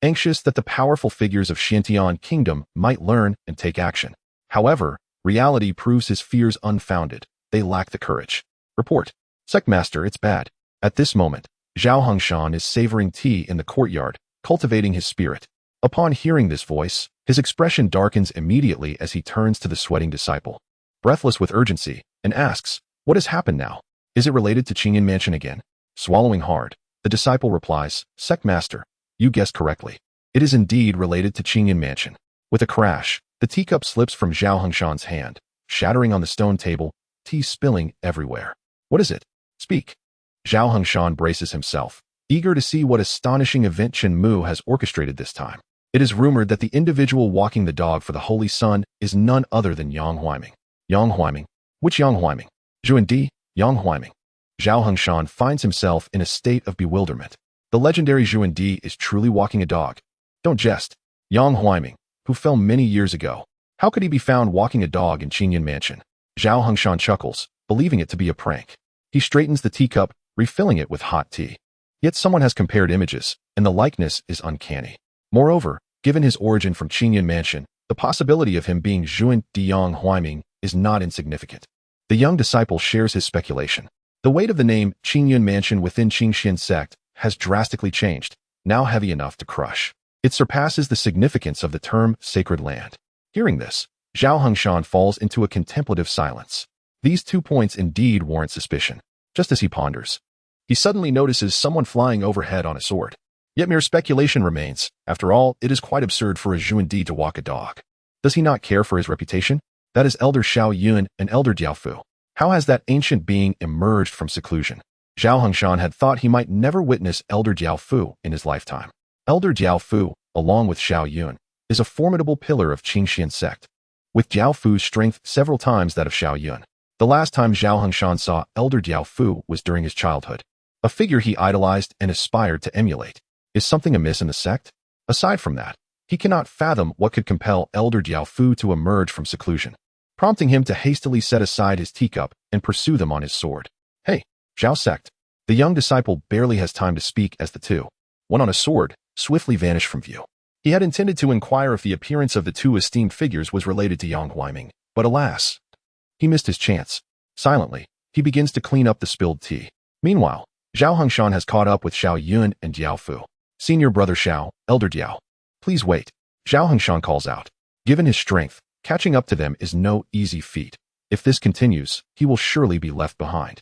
anxious that the powerful figures of Xiantian Kingdom might learn and take action. However, reality proves his fears unfounded. They lack the courage. Report. Sect Master, it's bad. At this moment, Zhao Hengshan is savoring tea in the courtyard, cultivating his spirit. Upon hearing this voice, his expression darkens immediately as he turns to the sweating disciple. Breathless with urgency, and asks, "What has happened now? Is it related to Qingyan Mansion again?" Swallowing hard, the disciple replies, "Sect Master, you guessed correctly. It is indeed related to Qingyan Mansion." With a crash, the teacup slips from Zhao Hongshan's hand, shattering on the stone table, tea spilling everywhere. "What is it? Speak." Zhao Hongshan braces himself, eager to see what astonishing event Chen Mu has orchestrated this time. It is rumored that the individual walking the dog for the Holy Sun is none other than Yang Huaiming. Yang Huaiming? Which Yang Huaiming? Zhuan Di, Yang Huaiming. Zhao Hongshan finds himself in a state of bewilderment. The legendary Zhuan Di is truly walking a dog. Don't jest. Yang Huaiming, who fell many years ago. How could he be found walking a dog in Qingyan Mansion? Zhao Hongshan chuckles, believing it to be a prank. He straightens the teacup, refilling it with hot tea. Yet someone has compared images, and the likeness is uncanny. Moreover, given his origin from Qingyan Mansion, the possibility of him being Zhuan Di Yang Huaiming is not insignificant. The young disciple shares his speculation. The weight of the name Qingyan Mansion within Qingxian sect has drastically changed, now heavy enough to crush. It surpasses the significance of the term sacred land. Hearing this, Zhao Hongshan falls into a contemplative silence. These 2 points indeed warrant suspicion. Just as he ponders, he suddenly notices someone flying overhead on a sword. Yet mere speculation remains. After all, it is quite absurd for a Zhuan Di to walk a dog. Does he not care for his reputation? That is Elder Xiao Yun and Elder Jiaofu. How has that ancient being emerged from seclusion? Zhao Hongshan had thought he might never witness Elder Jiaofu in his lifetime. Elder Jiaofu, along with Xiao Yun, is a formidable pillar of Qingxian sect, with Jiaofu's strength several times that of Xiao Yun. The last time Zhao Hongshan saw Elder Jiaofu was during his childhood, a figure he idolized and aspired to emulate. Is something amiss in the sect? Aside from that, he cannot fathom what could compel Elder Jiaofu to emerge from seclusion, prompting him to hastily set aside his teacup and pursue them on his sword. "Hey, Zhao sect." The young disciple barely has time to speak as the two, one on a sword, swiftly vanish from view. He had intended to inquire if the appearance of the two esteemed figures was related to Yang Huaiming, but alas, he missed his chance. Silently, he begins to clean up the spilled tea. Meanwhile, Zhao Hongshan has caught up with Xiao Yun and Jiaofu. "Senior brother Xiao, Elder Jiao, please wait." Zhao Hongshan calls out. Given his strength, catching up to them is no easy feat. If this continues, he will surely be left behind.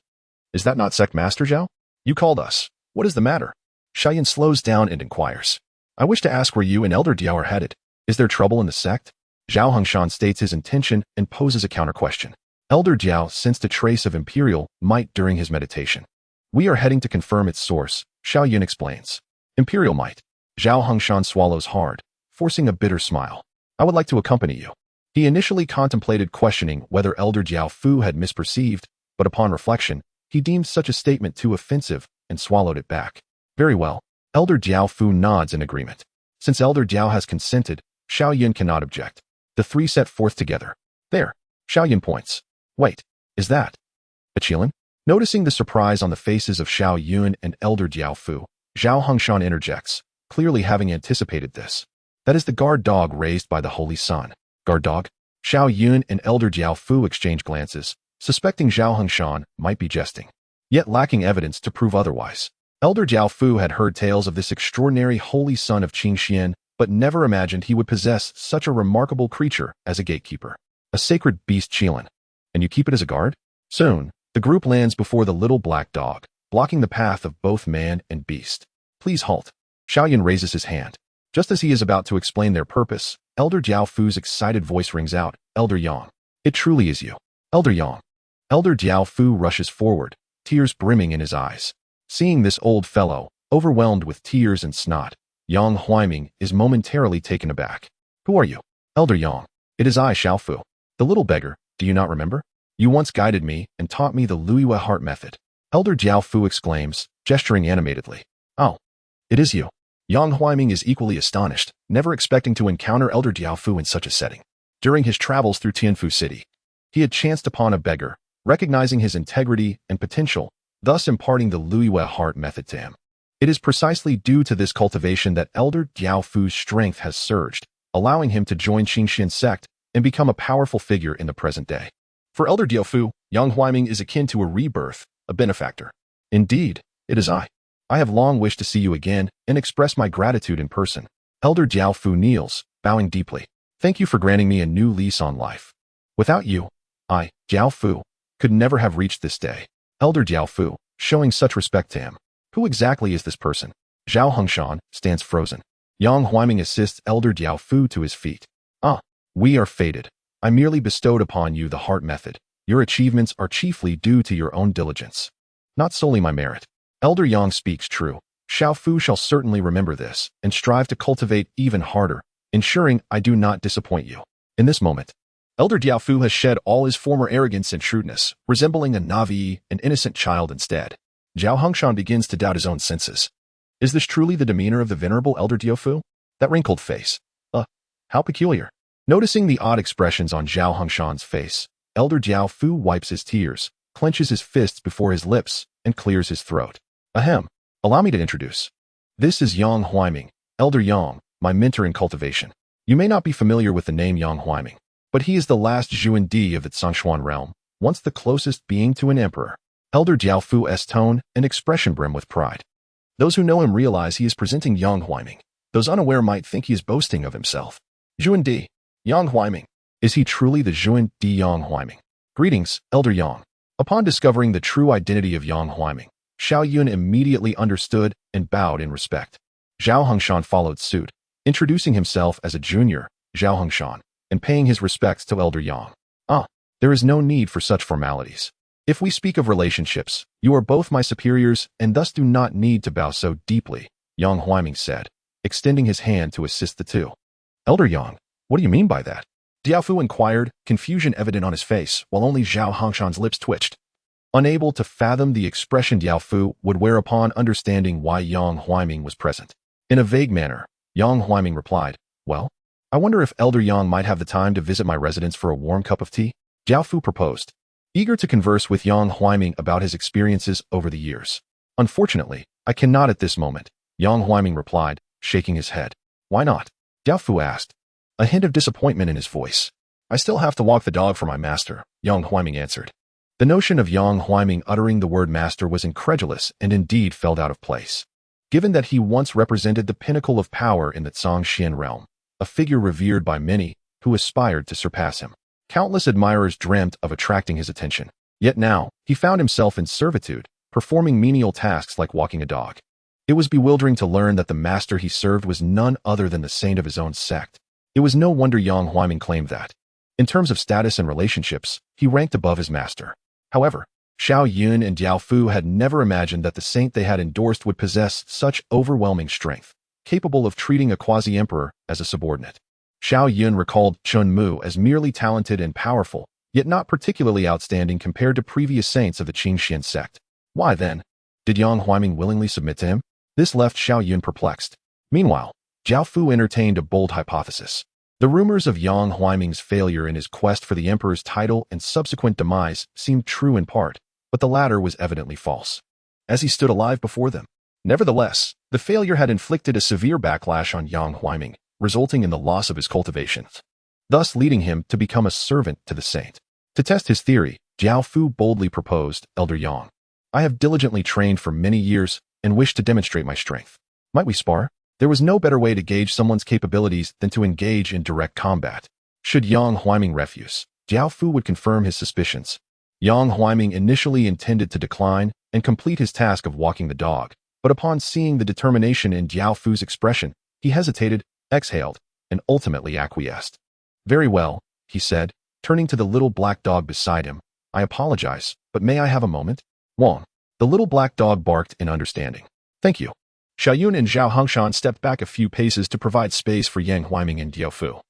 "Is that not Sect Master Zhao? You called us. What is the matter?" Xiaoyan slows down and inquires. "I wish to ask where you and Elder Jiao are headed. Is there trouble in the sect?" Zhao Hongshan states his intention and poses a counter-question. Elder Jiao sensed a trace of imperial might during his meditation. "We are heading to confirm its source," Xiaoyan explains. "Imperial might." Zhao Hongshan swallows hard, forcing a bitter smile. "I would like to accompany you." He initially contemplated questioning whether Elder Jiaofu had misperceived, but upon reflection, he deemed such a statement too offensive and swallowed it back. "Very well." Elder Jiaofu nods in agreement. Since Elder Jiao has consented, Xiao Yun cannot object. The three set forth together. "There." Xiao Yun points. "Wait, is that a Qilin?" Noticing the surprise on the faces of Xiao Yun and Elder Jiaofu, Zhao Hongshan interjects, clearly having anticipated this. "That is the guard dog raised by the Holy Sun." "Guard dog?" Xiao Yun and Elder Jiaofu exchange glances, suspecting Zhao Hongshan might be jesting, yet lacking evidence to prove otherwise. Elder Jiaofu had heard tales of this extraordinary Holy Son of Qingxian, but never imagined he would possess such a remarkable creature as a gatekeeper. A sacred beast Qilin. "And you keep it as a guard?" Soon, the group lands before the little black dog, blocking the path of both man and beast. "Please halt." Xiaoyan raises his hand. Just as he is about to explain their purpose, Elder Jiaofu's excited voice rings out, "Elder Yang. It truly is you. Elder Yang." Elder Jiaofu rushes forward, tears brimming in his eyes. Seeing this old fellow, overwhelmed with tears and snot, Yang Huaiming is momentarily taken aback. "Who are you?" "Elder Yang. It is I, Xiaofu. The little beggar, do you not remember? You once guided me and taught me the Luiyue heart method." Elder Jiaofu exclaims, gesturing animatedly. "Oh, it is you." Yang Huaiming is equally astonished, never expecting to encounter Elder Jiaofu in such a setting. During his travels through Tianfu City, he had chanced upon a beggar, recognizing his integrity and potential, thus imparting the Luiyue heart method to him. It is precisely due to this cultivation that Elder Jiaofu's strength has surged, allowing him to join Qingxian sect and become a powerful figure in the present day. For Elder Jiaofu, Yang Huaiming is akin to a rebirth, a benefactor. "Indeed, it is I. I have long wished to see you again and express my gratitude in person." Elder Jiaofu kneels, bowing deeply. "Thank you for granting me a new lease on life. Without you, I, Jiaofu, could never have reached this day. Elder Jiao Fu, showing such respect to him. Who exactly is this person? Zhao Hengshan stands frozen. Yang Huaiming assists Elder Jiao Fu to his feet. Ah, we are fated. I merely bestowed upon you the heart method. Your achievements are chiefly due to your own diligence, not solely my merit. Elder Yang speaks true. Xiao Fu shall certainly remember this and strive to cultivate even harder, ensuring I do not disappoint you. In this moment, Elder Jiao Fu has shed all his former arrogance and shrewdness, resembling a naive and innocent child instead. Zhao Hengshan begins to doubt his own senses. Is this truly the demeanor of the venerable Elder Jiao Fu? That wrinkled face. How peculiar. Noticing the odd expressions on Zhao Hengshan's face, Elder Jiao Fu wipes his tears, clenches his fists before his lips, and clears his throat. Ahem. Allow me to introduce. This is Yang Huaiming, Elder Yang, my mentor in cultivation. You may not be familiar with the name Yang Huaiming, but he is the last Zhuan Di of the Zhongshuan realm, once the closest being to an emperor. Elder Jiao Fu's tone and expression brim with pride. Those who know him realize he is presenting Yang Huaiming. Those unaware might think he is boasting of himself. Zhuan Di, Yang Huaiming. Is he truly the Zhuan Di Yang Huaiming? Greetings, Elder Yang. Upon discovering the true identity of Yang Huaiming, Xiao Yun immediately understood and bowed in respect. Zhao Hengshan followed suit, introducing himself as a junior, Zhao Hengshan, and paying his respects to Elder Yang. There is no need for such formalities. If we speak of relationships, you are both my superiors and thus do not need to bow so deeply, Yang Huaiming said, extending his hand to assist the two. Elder Yang, what do you mean by that? Jiao Fu inquired, confusion evident on his face, while only Zhao Hengshan's lips twitched. Unable to fathom the expression Jiao Fu would wear upon understanding why Yang Huaiming was present. In a vague manner, Yang Huaiming replied, well, I wonder if Elder Yang might have the time to visit my residence for a warm cup of tea? Jiao Fu proposed, eager to converse with Yang Huaiming about his experiences over the years. Unfortunately, I cannot at this moment, Yang Huaiming replied, shaking his head. Why not? Jiao Fu asked, a hint of disappointment in his voice. I still have to walk the dog for my master, Yang Huaiming answered. The notion of Yang Huaiming uttering the word master was incredulous and indeed felt out of place, given that he once represented the pinnacle of power in the Zhongshuan realm, a figure revered by many who aspired to surpass him. Countless admirers dreamt of attracting his attention. Yet now, he found himself in servitude, performing menial tasks like walking a dog. It was bewildering to learn that the master he served was none other than the saint of his own sect. It was no wonder Yang Huaiming claimed that. In terms of status and relationships, he ranked above his master. However, Xiao Yun and Jiao Fu had never imagined that the saint they had endorsed would possess such overwhelming strength, capable of treating a quasi-emperor as a subordinate. Xiao Yun recalled Chen Mu as merely talented and powerful, yet not particularly outstanding compared to previous saints of the Qingxian sect. Why then? Did Yang Huaiming willingly submit to him? This left Xiao Yun perplexed. Meanwhile, Jiao Fu entertained a bold hypothesis. The rumors of Yang Huaiming's failure in his quest for the emperor's title and subsequent demise seemed true in part, but the latter was evidently false, as he stood alive before them. Nevertheless, the failure had inflicted a severe backlash on Yang Huaiming, resulting in the loss of his cultivations, thus leading him to become a servant to the saint. To test his theory, Jiao Fu boldly proposed, Elder Yang, I have diligently trained for many years and wish to demonstrate my strength. Might we spar? There was no better way to gauge someone's capabilities than to engage in direct combat. Should Yang Huaiming refuse, Jiao Fu would confirm his suspicions. Yang Huaiming initially intended to decline and complete his task of walking the dog, but upon seeing the determination in Jiao Fu's expression, he hesitated, exhaled, and ultimately acquiesced. Very well, he said, turning to the little black dog beside him. I apologize, but may I have a moment? Wong. The little black dog barked in understanding. Thank you. Xiao Yun and Zhao Hengshan stepped back a few paces to provide space for Yang Huaiming and Jiao Fu,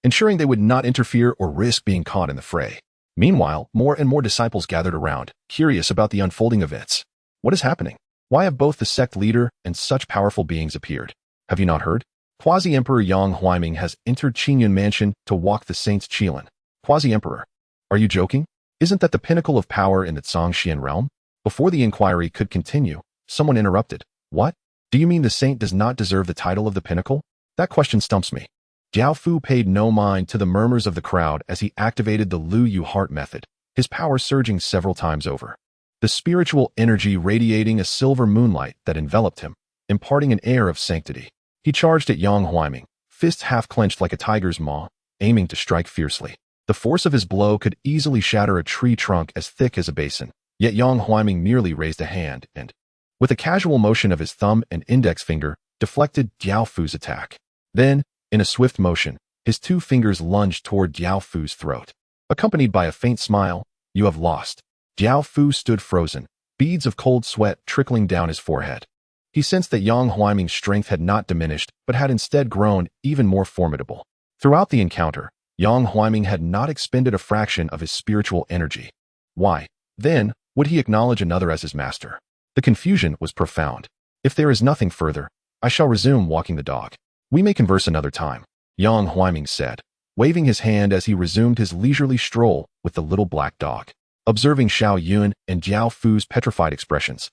ensuring they would not interfere or risk being caught in the fray. Meanwhile, more and more disciples gathered around, curious about the unfolding events. What is happening? Why have both the sect leader and such powerful beings appeared? Have you not heard? Quasi-Emperor Yang Huaiming has entered Qingyun Mansion to walk the Saints' Qilin. Quasi-Emperor? Are you joking? Isn't that the pinnacle of power in the Zhongshuan realm? Before the inquiry could continue, someone interrupted. What? Do you mean the saint does not deserve the title of the pinnacle? That question stumps me. Jiao Fu paid no mind to the murmurs of the crowd as he activated the Lu Yu heart method, his power surging several times over. The spiritual energy radiating a silver moonlight that enveloped him, imparting an air of sanctity. He charged at Yang Huaiming, fists half clenched like a tiger's maw, aiming to strike fiercely. The force of his blow could easily shatter a tree trunk as thick as a basin, yet Yang Huaiming merely raised a hand and, with a casual motion of his thumb and index finger, deflected Diao Fu's attack. Then, in a swift motion, his two fingers lunged toward Diao Fu's throat. Accompanied by a faint smile, "You have lost." Diao Fu stood frozen, beads of cold sweat trickling down his forehead. He sensed that Yang Huaiming's strength had not diminished, but had instead grown even more formidable. Throughout the encounter, Yang Huaiming had not expended a fraction of his spiritual energy. Why, then, would he acknowledge another as his master? The confusion was profound. "If there is nothing further, I shall resume walking the dog. We may converse another time," Yang Huaiming said, waving his hand as he resumed his leisurely stroll with the little black dog. Observing Xiao Yun and Diao Fu's petrified expressions,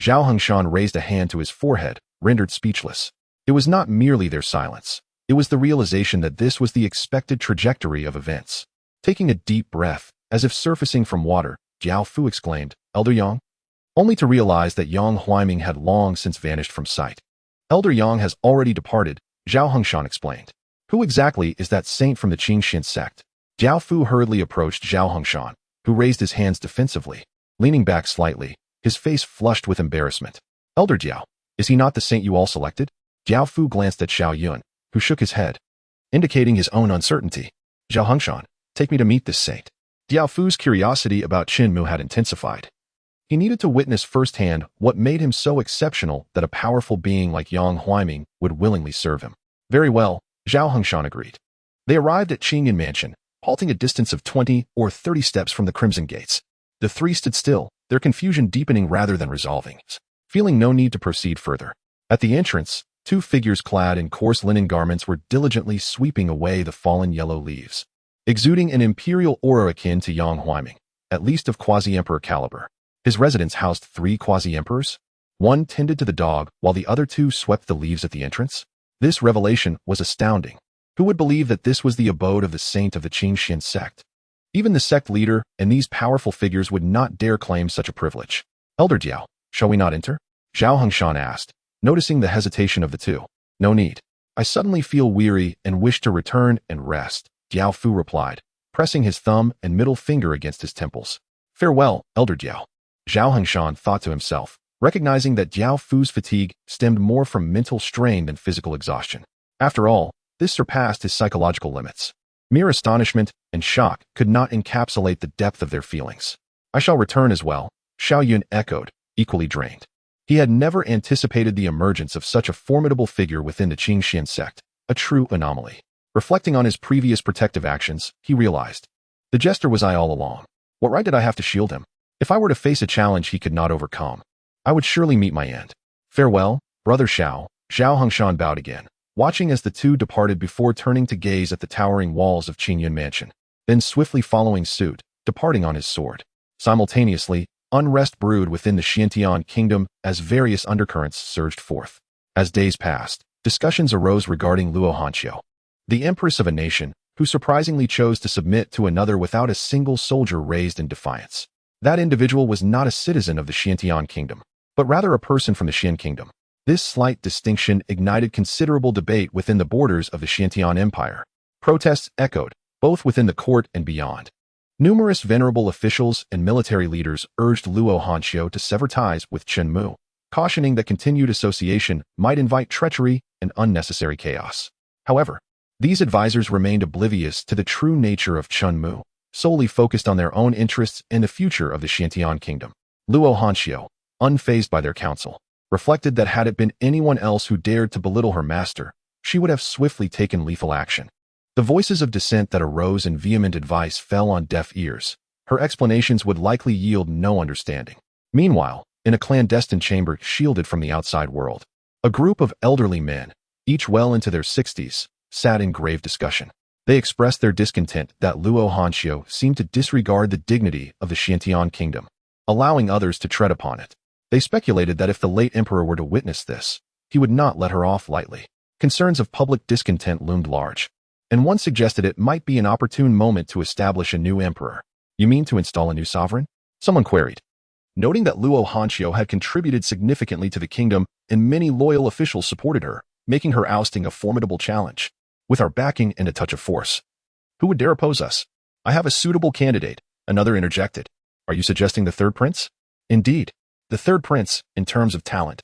Zhao Hengshan raised a hand to his forehead, rendered speechless. It was not merely their silence. It was the realization that this was the expected trajectory of events. Taking a deep breath, as if surfacing from water, Diao Fu exclaimed, "Elder Yang?" Only to realize that Yang Huaiming had long since vanished from sight. "Elder Yang has already departed," Zhao Hengshan explained. "Who exactly is that saint from the Qingxian sect?" Diao Fu hurriedly approached Zhao Hengshan, who raised his hands defensively. Leaning back slightly, his face flushed with embarrassment. "Elder Diao, is he not the saint you all selected?" Diao Fu glanced at Xiao Yun, who shook his head, indicating his own uncertainty. "Zhao Hengshan, take me to meet this saint." Diao Fu's curiosity about Chen Mu had intensified. He needed to witness firsthand what made him so exceptional that a powerful being like Yang Huaiming would willingly serve him. "Very well," Zhao Hengshan agreed. They arrived at Qingyan Mansion, halting a distance of 20 or 30 steps from the Crimson Gates. The three stood still, their confusion deepening rather than resolving, feeling no need to proceed further. At the entrance, two figures clad in coarse linen garments were diligently sweeping away the fallen yellow leaves, exuding an imperial aura akin to Yang Huaiming, at least of quasi-emperor caliber. His residence housed 3 quasi-emperors. One tended to the dog, while the other 2 swept the leaves at the entrance. This revelation was astounding. Who would believe that this was the abode of the saint of the Qingxian sect? Even the sect leader and these powerful figures would not dare claim such a privilege. "Elder Diao, shall we not enter?" Zhao Hengshan asked, noticing the hesitation of the two. "No need. I suddenly feel weary and wish to return and rest," Diao Fu replied, pressing his thumb and middle finger against his temples. "Farewell, Elder Diao." Zhao Hengshan thought to himself, recognizing that Diao Fu's fatigue stemmed more from mental strain than physical exhaustion. After all, this surpassed his psychological limits. Mere astonishment and shock could not encapsulate the depth of their feelings. "I shall return as well," Xiao Yun echoed, equally drained. He had never anticipated the emergence of such a formidable figure within the Qingxian sect, a true anomaly. Reflecting on his previous protective actions, he realized, the jester was I all along. What right did I have to shield him? If I were to face a challenge he could not overcome, I would surely meet my end. "Farewell, Brother Xiao," Zhao Hengshan bowed again, watching as the two departed before turning to gaze at the towering walls of Qingyan Mansion, then swiftly following suit, departing on his sword. Simultaneously, unrest brewed within the Xiantian kingdom as various undercurrents surged forth. As days passed, discussions arose regarding Luo Hanqiu, the empress of a nation, who surprisingly chose to submit to another without a single soldier raised in defiance. That individual was not a citizen of the Xiantian kingdom, but rather a person from the Xian kingdom. This slight distinction ignited considerable debate within the borders of the Xiantian Empire. Protests echoed, both within the court and beyond. Numerous venerable officials and military leaders urged Luo Hanqiu to sever ties with Chen Mu, cautioning that continued association might invite treachery and unnecessary chaos. However, these advisors remained oblivious to the true nature of Chen Mu, solely focused on their own interests and the future of the Xiantian kingdom. Luo Hanqiu, unfazed by their counsel, reflected that had it been anyone else who dared to belittle her master, she would have swiftly taken lethal action. The voices of dissent that arose in vehement advice fell on deaf ears. Her explanations would likely yield no understanding. Meanwhile, in a clandestine chamber shielded from the outside world, a group of elderly men, each well into their 60s, sat in grave discussion. They expressed their discontent that Luo Hanqiu seemed to disregard the dignity of the Xiantian kingdom, allowing others to tread upon it. They speculated that if the late emperor were to witness this, he would not let her off lightly. Concerns of public discontent loomed large, and one suggested it might be an opportune moment to establish a new emperor. "You mean to install a new sovereign?" someone queried. Noting that Luo Hanqiu had contributed significantly to the kingdom and many loyal officials supported her, making her ousting a formidable challenge. "With our backing and a touch of force, who would dare oppose us?" I have a suitable candidate, another interjected. Are you suggesting the third prince? Indeed. The third prince, in terms of talent,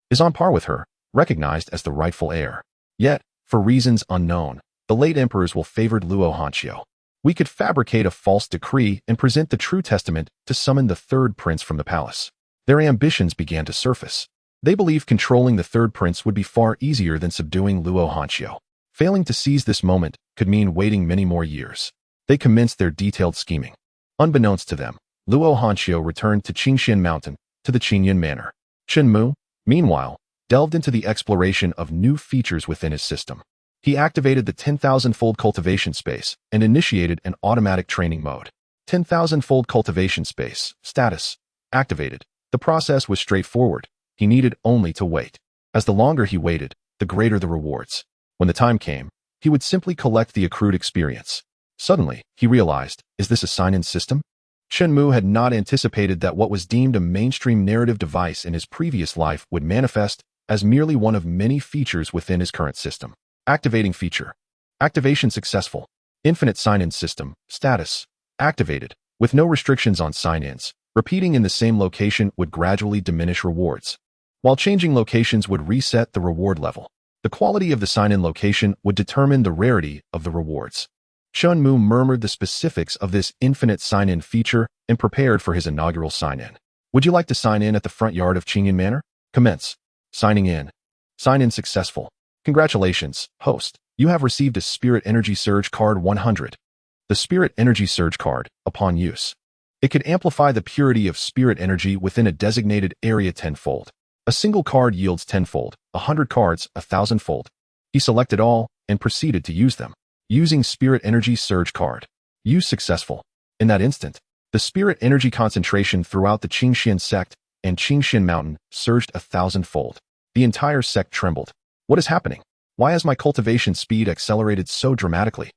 is on par with her, recognized as the rightful heir. Yet, for reasons unknown, the late emperors will favored Luo Hanxiu. We could fabricate a false decree and present the true testament to summon the third prince from the palace. Their ambitions began to surface. They believed controlling the third prince would be far easier than subduing Luo Hanxiu. Failing to seize this moment could mean waiting many more years. They commenced their detailed scheming. Unbeknownst to them, Luo Hanxiu returned to Qingxian Mountain, to the Qingyan Manor. Chen Mu, meanwhile, delved into the exploration of new features within his system. He activated the 10,000-fold cultivation space and initiated an automatic training mode. 10,000-fold cultivation space, status, activated. The process was straightforward. He needed only to wait. As the longer he waited, the greater the rewards. When the time came, he would simply collect the accrued experience. Suddenly, he realized, is this a sign-in system? Chen Mu had not anticipated that what was deemed a mainstream narrative device in his previous life would manifest as merely one of many features within his current system. Activating feature. Activation successful. Infinite sign-in system. Status. Activated. With no restrictions on sign-ins, repeating in the same location would gradually diminish rewards. While changing locations would reset the reward level. The quality of the sign-in location would determine the rarity of the rewards. Chen Mu murmured the specifics of this infinite sign-in feature and prepared for his inaugural sign-in. Would you like to sign in at the front yard of Qingyan Manor? Commence. Signing in. Sign-in successful. Congratulations, host. You have received a Spirit Energy Surge card 100. The Spirit Energy Surge card, upon use. It could amplify the purity of spirit energy within a designated area tenfold. A single card yields tenfold, 100 cards 1,000-fold. He selected all and proceeded to use them. Using Spirit Energy Surge card. Use successful. In that instant, the spirit energy concentration throughout the Qingxian sect and Qingxian Mountain surged 1,000-fold. The entire sect trembled. What is happening? Why has my cultivation speed accelerated so dramatically?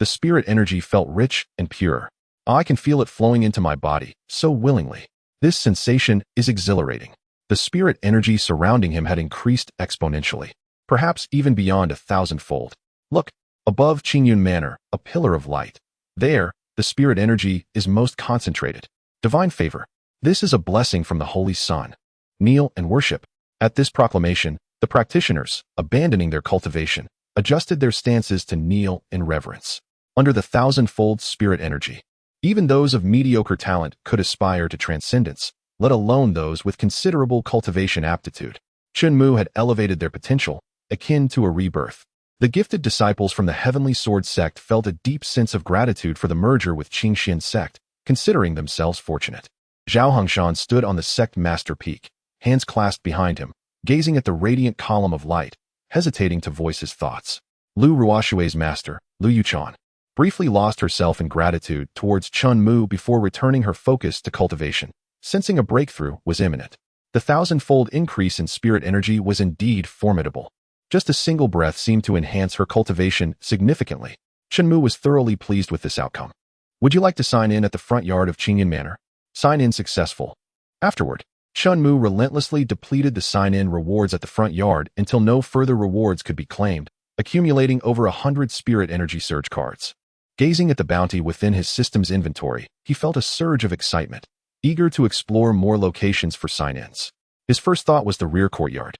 The spirit energy felt rich and pure. I can feel it flowing into my body, so willingly. This sensation is exhilarating. The spirit energy surrounding him had increased exponentially, perhaps even beyond 1,000-fold. Look, above Qingyan Manor, a pillar of light. There, the spirit energy is most concentrated. Divine favor. This is a blessing from the Holy Sun. Kneel and worship. At this proclamation, the practitioners, abandoning their cultivation, adjusted their stances to kneel in reverence. Under the 1,000-fold spirit energy, even those of mediocre talent could aspire to transcendence, let alone those with considerable cultivation aptitude. Chen Mu had elevated their potential, akin to a rebirth. The gifted disciples from the Heavenly Sword sect felt a deep sense of gratitude for the merger with Qingxian sect, considering themselves fortunate. Zhao Hongshan stood on the sect master peak, hands clasped behind him, gazing at the radiant column of light, hesitating to voice his thoughts. Lu Ruoshui's master, Lu Yuchan, briefly lost herself in gratitude towards Chen Mu before returning her focus to cultivation, sensing a breakthrough was imminent. The 1,000-fold increase in spirit energy was indeed formidable. Just a single breath seemed to enhance her cultivation significantly. Chen Mu was thoroughly pleased with this outcome. Would you like to sign in at the front yard of Qingyan Manor? Sign in successful. Afterward, Chen Mu relentlessly depleted the sign-in rewards at the front yard until no further rewards could be claimed, accumulating over 100 spirit energy surge cards. Gazing at the bounty within his system's inventory, he felt a surge of excitement, eager to explore more locations for sign-ins. His first thought was the rear courtyard.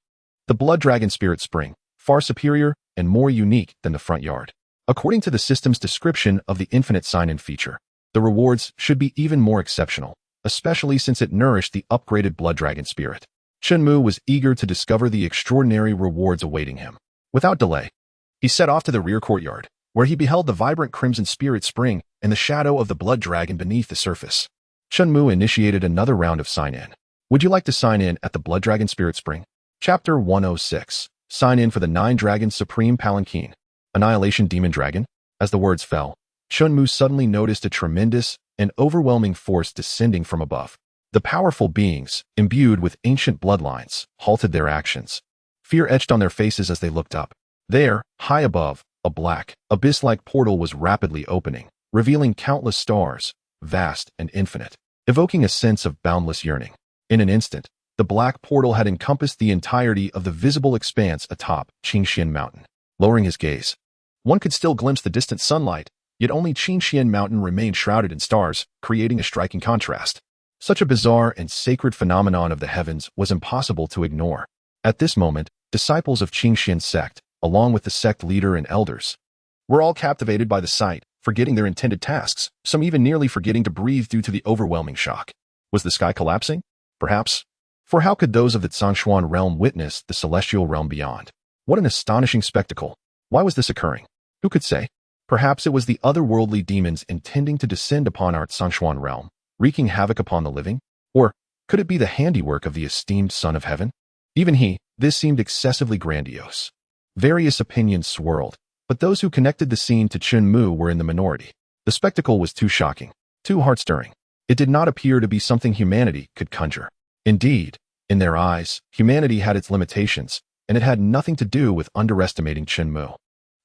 The Blood Dragon Spirit Spring, far superior and more unique than the front yard. According to the system's description of the infinite sign-in feature, the rewards should be even more exceptional, especially since it nourished the upgraded Blood Dragon Spirit. Chen Mu was eager to discover the extraordinary rewards awaiting him. Without delay, he set off to the rear courtyard, where he beheld the vibrant Crimson Spirit Spring and the shadow of the Blood Dragon beneath the surface. Chen Mu initiated another round of sign-in. Would you like to sign in at the Blood Dragon Spirit Spring? Chapter 106. Sign in for the 9 Dragons Supreme Palanquin. Annihilation Demon Dragon. As the words fell, Chen Mu suddenly noticed a tremendous and overwhelming force descending from above. The powerful beings, imbued with ancient bloodlines, halted their actions. Fear etched on their faces as they looked up. There, high above, a black, abyss-like portal was rapidly opening, revealing countless stars, vast and infinite, evoking a sense of boundless yearning. In an instant, the black portal had encompassed the entirety of the visible expanse atop Qingxian Mountain. Lowering his gaze, one could still glimpse the distant sunlight Yet only Qingxian Mountain remained shrouded in stars, creating a striking contrast. Such a bizarre and sacred phenomenon of the heavens was impossible to ignore. At this moment, disciples of Qingxian sect, along with the sect leader and elders, were all captivated by the sight, forgetting their intended tasks, some even nearly forgetting to breathe due to the overwhelming shock. Was the sky collapsing? Perhaps. For how could those of the Zhongshuan realm witness the celestial realm beyond? What an astonishing spectacle. Why was this occurring? Who could say? Perhaps it was the otherworldly demons intending to descend upon our Zhongshuan realm, wreaking havoc upon the living? Or could it be the handiwork of the esteemed Son of Heaven? Even this seemed excessively grandiose. Various opinions swirled, but those who connected the scene to Chen Mu were in the minority. The spectacle was too shocking, too heart-stirring. It did not appear to be something humanity could conjure. Indeed, in their eyes, humanity had its limitations, and it had nothing to do with underestimating Chen Mu.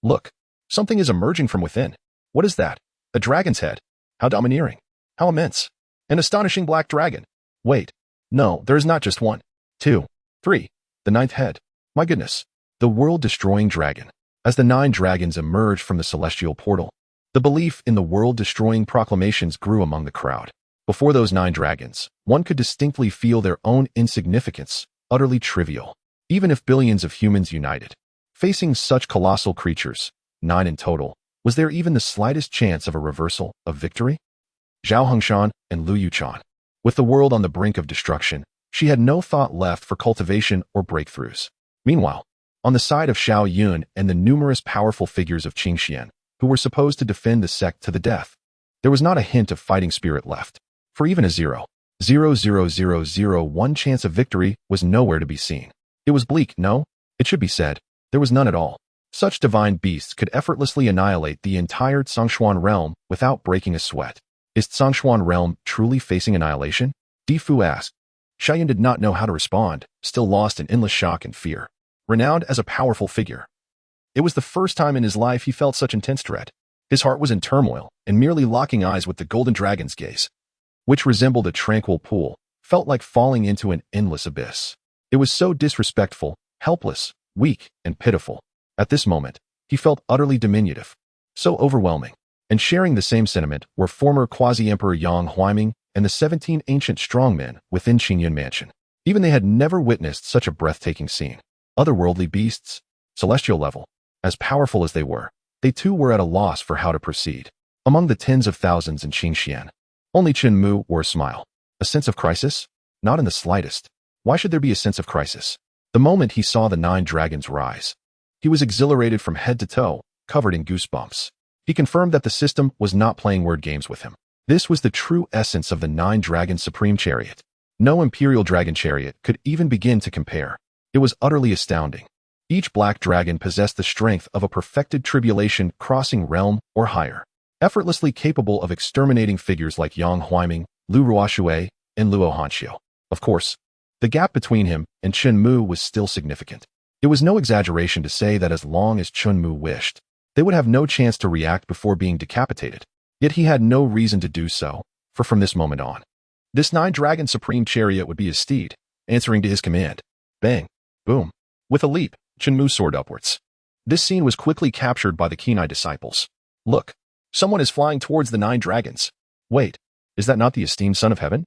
Look, something is emerging from within. What is that? A dragon's head. How domineering. How immense. An astonishing black dragon. Wait. No, there is not just one. 2, 3. The 9th head. My goodness. The world-destroying dragon. As the 9 dragons emerged from the celestial portal, the belief in the world-destroying proclamations grew among the crowd. Before those 9 dragons, one could distinctly feel their own insignificance, utterly trivial. Even if billions of humans united, facing such colossal creatures, 9 in total, was there even the slightest chance of a reversal, of victory? Zhao Hongshan and Lu Yuchan. With the world on the brink of destruction, she had no thought left for cultivation or breakthroughs. Meanwhile, on the side of Xiao Yun and the numerous powerful figures of Qingxian, who were supposed to defend the sect to the death, there was not a hint of fighting spirit left. For even a 0.00001 chance of victory was nowhere to be seen. It was bleak, no? It should be said, there was none at all. Such divine beasts could effortlessly annihilate the entire Zhongshuan realm without breaking a sweat. Is Zhongshuan realm truly facing annihilation? Di Fu asked. Xiaoyan did not know how to respond, still lost in endless shock and fear. Renowned as a powerful figure, it was the first time in his life he felt such intense dread. His heart was in turmoil, and merely locking eyes with the golden dragon's gaze, which resembled a tranquil pool, felt like falling into an endless abyss. It was so disrespectful, helpless, weak, and pitiful. At this moment, he felt utterly diminutive, so overwhelming. And sharing the same sentiment were former quasi-emperor Yang Huaiming and the 17 ancient strongmen within Qingyun Mansion. Even they had never witnessed such a breathtaking scene. Otherworldly beasts, celestial level, as powerful as they too were at a loss for how to proceed. Among the tens of thousands in Qingxian, only Chen Mu wore a smile. A sense of crisis? Not in the slightest. Why should there be a sense of crisis? The moment he saw the 9 dragons rise, he was exhilarated from head to toe, covered in goosebumps. He confirmed that the system was not playing word games with him. This was the true essence of the 9 Dragon Supreme Chariot. No Imperial Dragon Chariot could even begin to compare. It was utterly astounding. Each black dragon possessed the strength of a perfected tribulation crossing realm or higher, effortlessly capable of exterminating figures like Yang Huaiming, Lu Ruoxue, and Luo Hanxiu. Of course, the gap between him and Chen Mu was still significant. It was no exaggeration to say that as long as Chen Mu wished, they would have no chance to react before being decapitated. Yet he had no reason to do so, for from this moment on, this 9-dragon supreme chariot would be his steed, answering to his command. Bang! Boom! With a leap, Chen Mu soared upwards. This scene was quickly captured by the keen-eyed disciples. Look! Someone is flying towards the 9 dragons. Wait, is that not the esteemed Son of Heaven?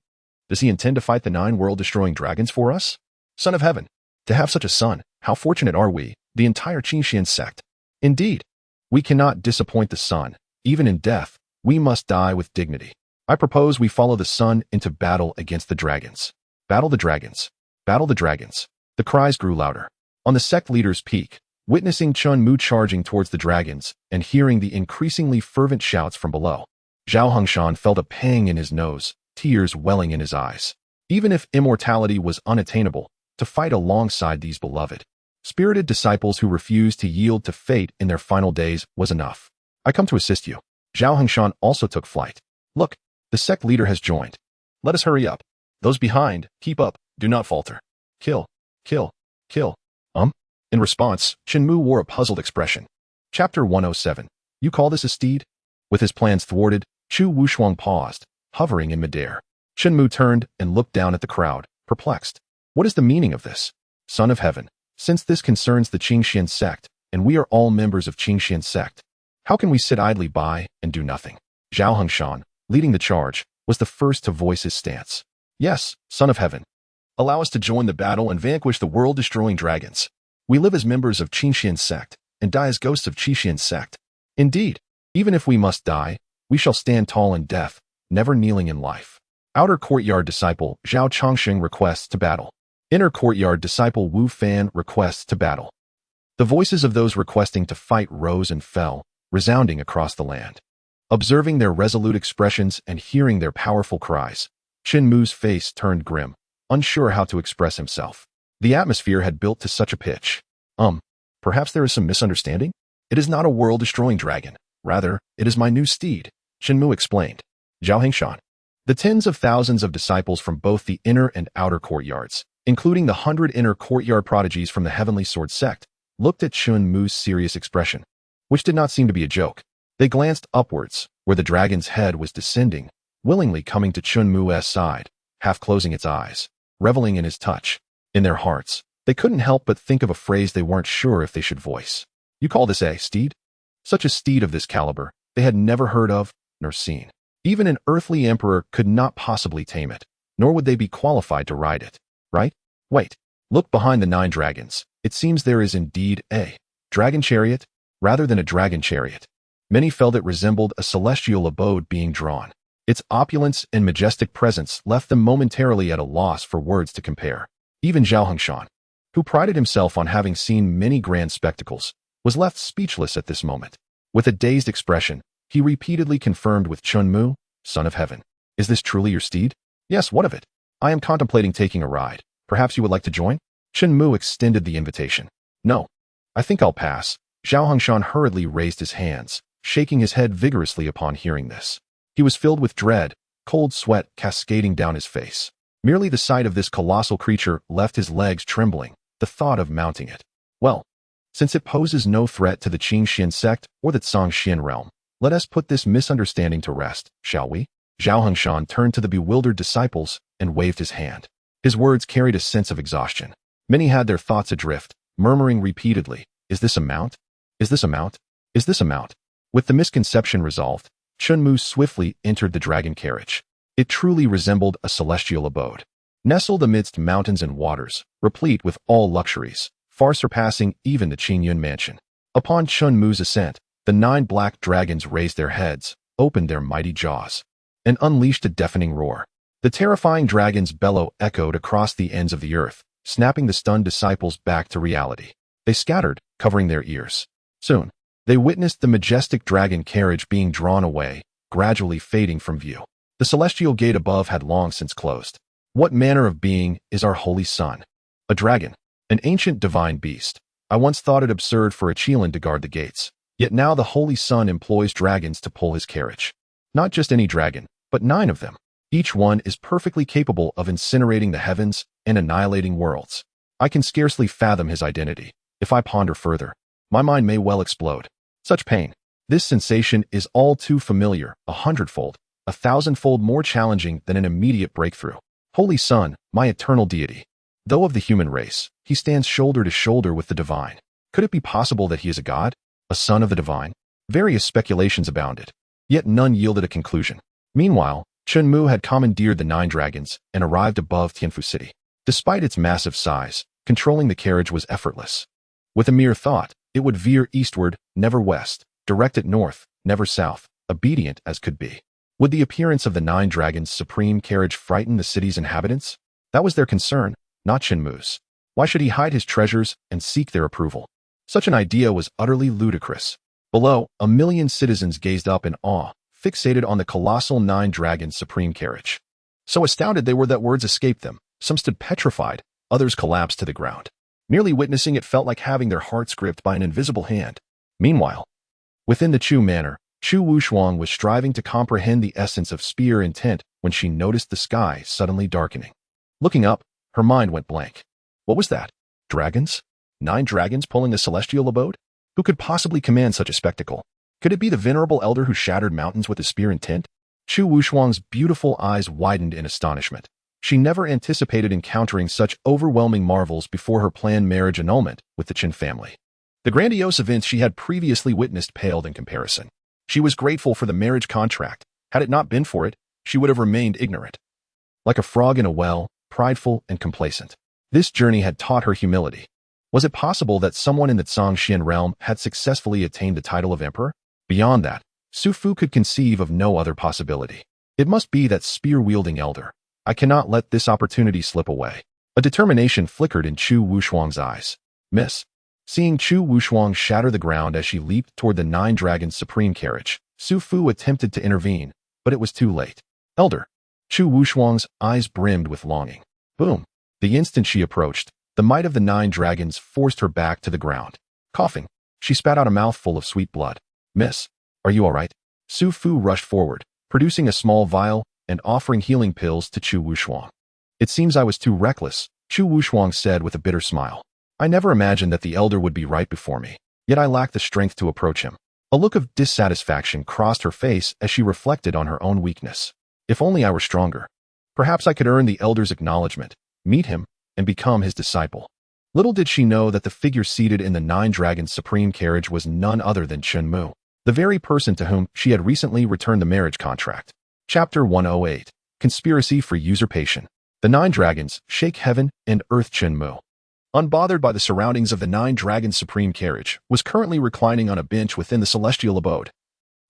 Does he intend to fight the 9 world-destroying dragons for us? Son of Heaven! To have such a son, how fortunate are we, the entire Qingxian sect. Indeed, we cannot disappoint the sun. Even in death, we must die with dignity. I propose we follow the sun into battle against the dragons. Battle the dragons. Battle the dragons. The cries grew louder. On the sect leader's peak, witnessing Chen Mu charging towards the dragons and hearing the increasingly fervent shouts from below, Zhao Hongshan felt a pang in his nose, tears welling in his eyes. Even if immortality was unattainable, to fight alongside these beloved, spirited disciples who refused to yield to fate in their final days was enough. I come to assist you. Zhao Hongshan also took flight. Look, the sect leader has joined. Let us hurry up. Those behind, keep up, do not falter. Kill, kill, kill. In response, Chen Mu wore a puzzled expression. Chapter 107. You call this a steed? With his plans thwarted, Chu Wushuang paused, hovering in midair. Chen Mu turned and looked down at the crowd, perplexed. What is the meaning of this? Son of Heaven, since this concerns the Qingxian sect, and we are all members of Qingxian sect, How can we sit idly by and do nothing? Zhao Hongshan, leading the charge, was the first to voice his stance. Yes, Son of Heaven. Allow us to join the battle and vanquish the world-destroying dragons. We live as members of Qinxian's sect and die as ghosts of Qinxian's sect. Indeed, even if we must die, we shall stand tall in death, never kneeling in life. Outer courtyard disciple Zhao Chongxing requests to battle. Inner courtyard disciple Wu Fan requests to battle. The voices of those requesting to fight rose and fell, resounding across the land. Observing their resolute expressions and hearing their powerful cries, Chen Mu's face turned grim, unsure how to express himself. The atmosphere had built to such a pitch. Perhaps there is some misunderstanding? It is not a world-destroying dragon. Rather, it is my new steed, Chen Mu explained. Zhao Hongshan. The tens of thousands of disciples from both the inner and outer courtyards, including the 100 inner courtyard prodigies from the Heavenly Sword sect, looked at Chen Mu's serious expression, which did not seem to be a joke. They glanced upwards, where the dragon's head was descending, willingly coming to Chen Mu's side, half closing its eyes, reveling in his touch. In their hearts, they couldn't help but think of a phrase they weren't sure if they should voice. You call this a steed? Such a steed of this caliber, they had never heard of, nor seen. Even an earthly emperor could not possibly tame it, nor would they be qualified to ride it, right? Wait, look behind the 9 dragons. It seems there is indeed a dragon chariot, rather than a dragon chariot. Many felt it resembled a celestial abode being drawn. Its opulence and majestic presence left them momentarily at a loss for words to compare. Even Zhao Hongshan, who prided himself on having seen many grand spectacles, was left speechless at this moment. With a dazed expression, he repeatedly confirmed with Chen Mu, Son of Heaven. Is this truly your steed? Yes, what of it? I am contemplating taking a ride. Perhaps you would like to join? Chen Mu extended the invitation. No. I think I'll pass. Zhao Hongshan hurriedly raised his hands, shaking his head vigorously upon hearing this. He was filled with dread, cold sweat cascading down his face. Merely the sight of this colossal creature left his legs trembling, the thought of mounting it. Well, since it poses no threat to the Qinxian sect or the Zhongxian realm, let us put this misunderstanding to rest, shall we? Zhao Hongshan turned to the bewildered disciples and waved his hand. His words carried a sense of exhaustion. Many had their thoughts adrift, murmuring repeatedly, is this a mount? Is this a mount? Is this a mount? With the misconception resolved, Chen Mu swiftly entered the dragon carriage. It truly resembled a celestial abode. Nestled amidst mountains and waters, replete with all luxuries, far surpassing even the Qingyun mansion. Upon Chen Mu's ascent, the 9 black dragons raised their heads, opened their mighty jaws, and unleashed a deafening roar. The terrifying dragon's bellow echoed across the ends of the earth, snapping the stunned disciples back to reality. They scattered, covering their ears. Soon, they witnessed the majestic dragon carriage being drawn away, gradually fading from view. The celestial gate above had long since closed. What manner of being is our holy son? A dragon, an ancient divine beast. I once thought it absurd for a Qilin to guard the gates. Yet now the holy sun employs dragons to pull his carriage. Not just any dragon, but 9 of them. Each one is perfectly capable of incinerating the heavens and annihilating worlds. I can scarcely fathom his identity. If I ponder further, my mind may well explode. Such pain. This sensation is all too familiar, 100-fold, 1,000-fold more challenging than an immediate breakthrough. Holy Son, my eternal deity. Though of the human race, he stands shoulder to shoulder with the divine. Could it be possible that he is a god? A son of the divine? Various speculations abounded, yet none yielded a conclusion. Meanwhile, Chen Mu had commandeered the 9 dragons and arrived above Tianfu City. Despite its massive size, controlling the carriage was effortless. With a mere thought, it would veer eastward, never west, direct it north, never south, obedient as could be. Would the appearance of the 9 dragons' supreme carriage frighten the city's inhabitants? That was their concern, not Chen Mu's. Why should he hide his treasures and seek their approval? Such an idea was utterly ludicrous. Below, 1,000,000 citizens gazed up in awe, fixated on the colossal 9 dragons' supreme carriage. So astounded they were that words escaped them. Some stood petrified, others collapsed to the ground. Merely witnessing it felt like having their hearts gripped by an invisible hand. Meanwhile, within the Chu manor, Chu Wushuang was striving to comprehend the essence of spear intent when she noticed the sky suddenly darkening. Looking up, her mind went blank. What was that? Dragons? 9 dragons pulling a celestial abode? Who could possibly command such a spectacle? Could it be the venerable elder who shattered mountains with his spear intent? Chu Wushuang's beautiful eyes widened in astonishment. She never anticipated encountering such overwhelming marvels before her planned marriage annulment with the Chen family. The grandiose events she had previously witnessed paled in comparison. She was grateful for the marriage contract. Had it not been for it, she would have remained ignorant. Like a frog in a well, prideful and complacent. This journey had taught her humility. Was it possible that someone in the Zhongxian realm had successfully attained the title of emperor? Beyond that, Su Fu could conceive of no other possibility. It must be that spear-wielding elder. I cannot let this opportunity slip away. A determination flickered in Chu Wushuang's eyes. Miss. Seeing Chu Wushuang shatter the ground as she leaped toward the Nine Dragons' supreme carriage, Su Fu attempted to intervene, but it was too late. Elder. Chu Wushuang's eyes brimmed with longing. Boom. The instant she approached, the might of the Nine Dragons forced her back to the ground. Coughing, she spat out a mouthful of sweet blood. Miss, are you all right? Su Fu rushed forward, producing a small vial and offering healing pills to Chu Wushuang. It seems I was too reckless, Chu Wushuang said with a bitter smile. I never imagined that the elder would be right before me, yet I lacked the strength to approach him. A look of dissatisfaction crossed her face as she reflected on her own weakness. If only I were stronger. Perhaps I could earn the elder's acknowledgement, meet him, and become his disciple. Little did she know that the figure seated in the Nine Dragons' supreme carriage was none other than Chen Mu, the very person to whom she had recently returned the marriage contract. Chapter 108. Conspiracy for Usurpation. The Nine Dragons, shake heaven and earth. Chen Mu, unbothered by the surroundings of the Nine Dragons' supreme carriage, was currently reclining on a bench within the celestial abode,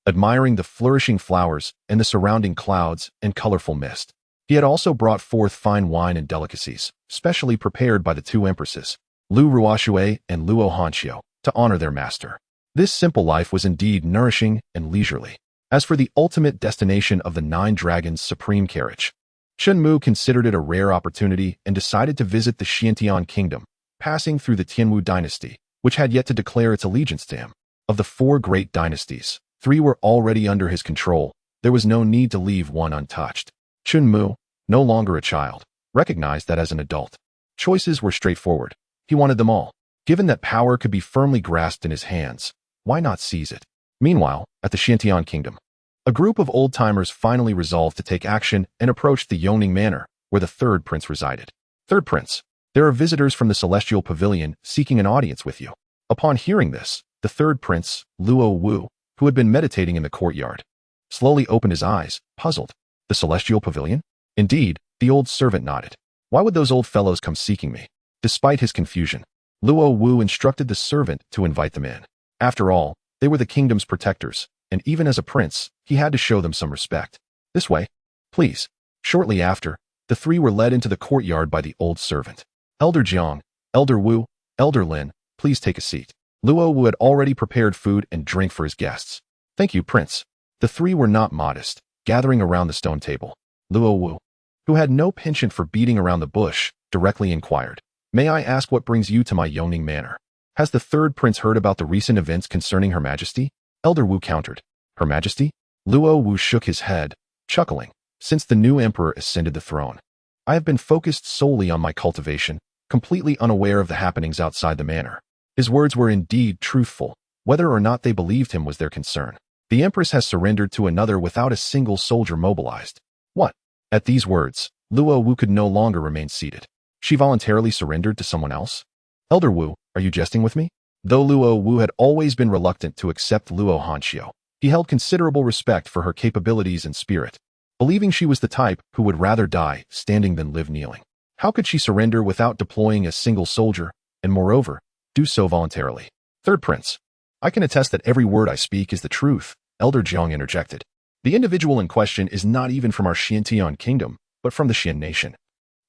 admiring the flourishing flowers and the surrounding clouds and colorful mist. He had also brought forth fine wine and delicacies, specially prepared by the two empresses, Lu Ruoxue and Luo Hanqiu, to honor their master. This simple life was indeed nourishing and leisurely. As for the ultimate destination of the Nine Dragons' supreme carriage, Chen Mu considered it a rare opportunity and decided to visit the Xiantian kingdom, passing through the Tianwu dynasty, which had yet to declare its allegiance to him. Of the four great dynasties, three were already under his control. There was no need to leave one untouched. Chen Mu, no longer a child, recognized that as an adult. Choices were straightforward. He wanted them all. Given that power could be firmly grasped in his hands, why not seize it? Meanwhile, at the Xiantian kingdom, a group of old-timers finally resolved to take action and approached the Yongning Manor, where the third prince resided. Third prince, there are visitors from the Celestial Pavilion seeking an audience with you. Upon hearing this, the third prince, Luo Wu, who had been meditating in the courtyard, slowly opened his eyes, puzzled. The Celestial Pavilion? Indeed, the old servant nodded. Why would those old fellows come seeking me? Despite his confusion, Luo Wu instructed the servant to invite them in. After all, they were the kingdom's protectors, and even as a prince, he had to show them some respect. This way, please. Shortly after, the three were led into the courtyard by the old servant. Elder Jiang, Elder Wu, Elder Lin, please take a seat. Luo Wu had already prepared food and drink for his guests. Thank you, Prince. The three were not modest, gathering around the stone table. Luo Wu, who had no penchant for beating around the bush, directly inquired, May I ask what brings you to my Yongning Manor? Has the third prince heard about the recent events concerning Her Majesty? Elder Wu countered. Her Majesty? Luo Wu shook his head, chuckling. Since the new emperor ascended the throne, I have been focused solely on my cultivation, completely unaware of the happenings outside the manor. His words were indeed truthful. Whether or not they believed him was their concern. The empress has surrendered to another without a single soldier mobilized. What? At these words, Luo Wu could no longer remain seated. She voluntarily surrendered to someone else? Elder Wu, are you jesting with me? Though Luo Wu had always been reluctant to accept Luo Hanqiu, he held considerable respect for her capabilities and spirit, believing she was the type who would rather die standing than live kneeling. How could she surrender without deploying a single soldier, and moreover, do so voluntarily? Third prince, I can attest that every word I speak is the truth, Elder Jiang interjected. The individual in question is not even from our Xiantian kingdom, but from the Xian nation,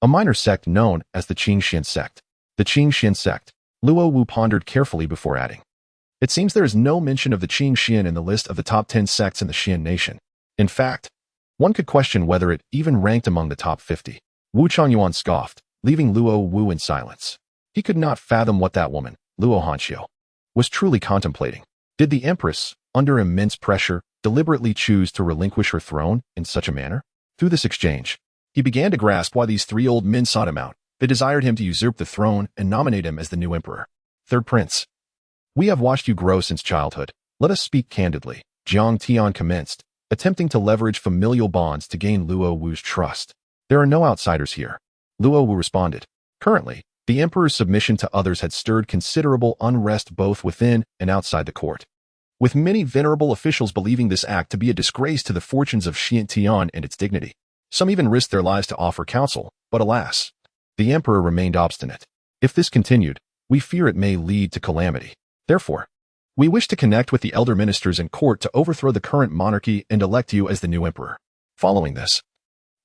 a minor sect known as the Qingxian sect. The Qingxian sect, Luo Wu pondered carefully before adding. It seems there is no mention of the Qingxian in the list of the top 10 sects in the Xian nation. In fact, one could question whether it even ranked among the top 50. Wu Changyuan scoffed, leaving Luo Wu in silence. He could not fathom what that woman, Luo Hanqiu, was truly contemplating. Did the empress, under immense pressure, deliberately choose to relinquish her throne in such a manner? Through this exchange, he began to grasp why these three old men sought him out. They desired him to usurp the throne and nominate him as the new emperor. Third prince, we have watched you grow since childhood. Let us speak candidly. Jiang Tian commenced, attempting to leverage familial bonds to gain Luo Wu's trust. There are no outsiders here. Luo Wu responded. Currently, The emperor's submission to others had stirred considerable unrest both within and outside the court, with many venerable officials believing this act to be a disgrace to the fortunes of Xiantian and its dignity. Some even risked their lives to offer counsel, but alas, the emperor remained obstinate. If this continued, we fear it may lead to calamity. Therefore, we wish to connect with the elder ministers and court to overthrow the current monarchy and elect you as the new emperor. Following this,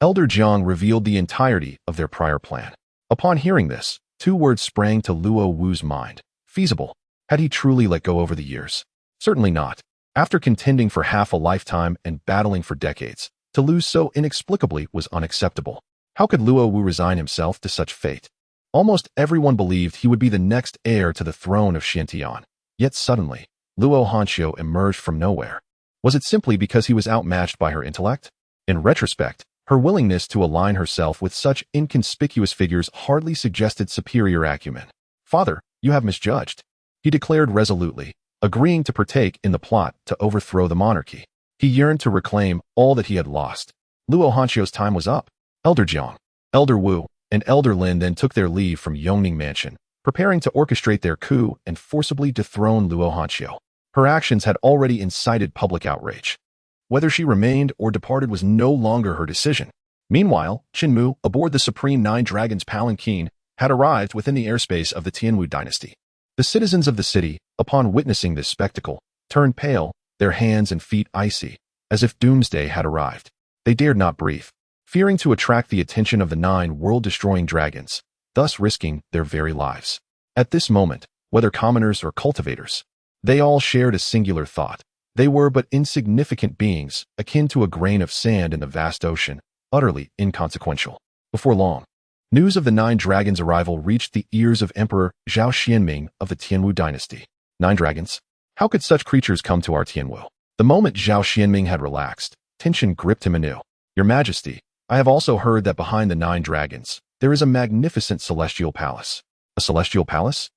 Elder Jiang revealed the entirety of their prior plan. Upon hearing this, two words sprang to Luo Wu's mind. Feasible. Had he truly let go over the years? Certainly not. After contending for half a lifetime and battling for decades, to lose so inexplicably was unacceptable. How could Luo Wu resign himself to such fate? Almost everyone believed he would be the next heir to the throne of Xiantian. Yet suddenly, Luo Hanxiu emerged from nowhere. Was it simply because he was outmatched by her intellect? In retrospect, her willingness to align herself with such inconspicuous figures hardly suggested superior acumen. Father, you have misjudged, he declared resolutely, agreeing to partake in the plot to overthrow the monarchy. He yearned to reclaim all that he had lost. Luo Hanxiu's time was up. Elder Jiang, Elder Wu, and Elder Lin then took their leave from Yongning Mansion, preparing to orchestrate their coup and forcibly dethrone Luo Hanxiu. Her actions had already incited public outrage. Whether she remained or departed was no longer her decision. Meanwhile, Chen Mu, aboard the Supreme Nine Dragons palanquin, had arrived within the airspace of the Tianwu dynasty. The citizens of the city, upon witnessing this spectacle, turned pale, their hands and feet icy, as if doomsday had arrived. They dared not breathe, fearing to attract the attention of the 9 world-destroying dragons, thus risking their very lives. At this moment, whether commoners or cultivators, they all shared a singular thought. They were but insignificant beings, akin to a grain of sand in the vast ocean, utterly inconsequential. Before long, news of the 9 dragons' arrival reached the ears of Emperor Zhao Xianming of the Tianwu dynasty. 9 dragons? How could such creatures come to our Tianwu? The moment Zhao Xianming had relaxed, tension gripped him anew. Your Majesty, I have also heard that behind the 9 dragons, there is a magnificent celestial palace. A celestial palace?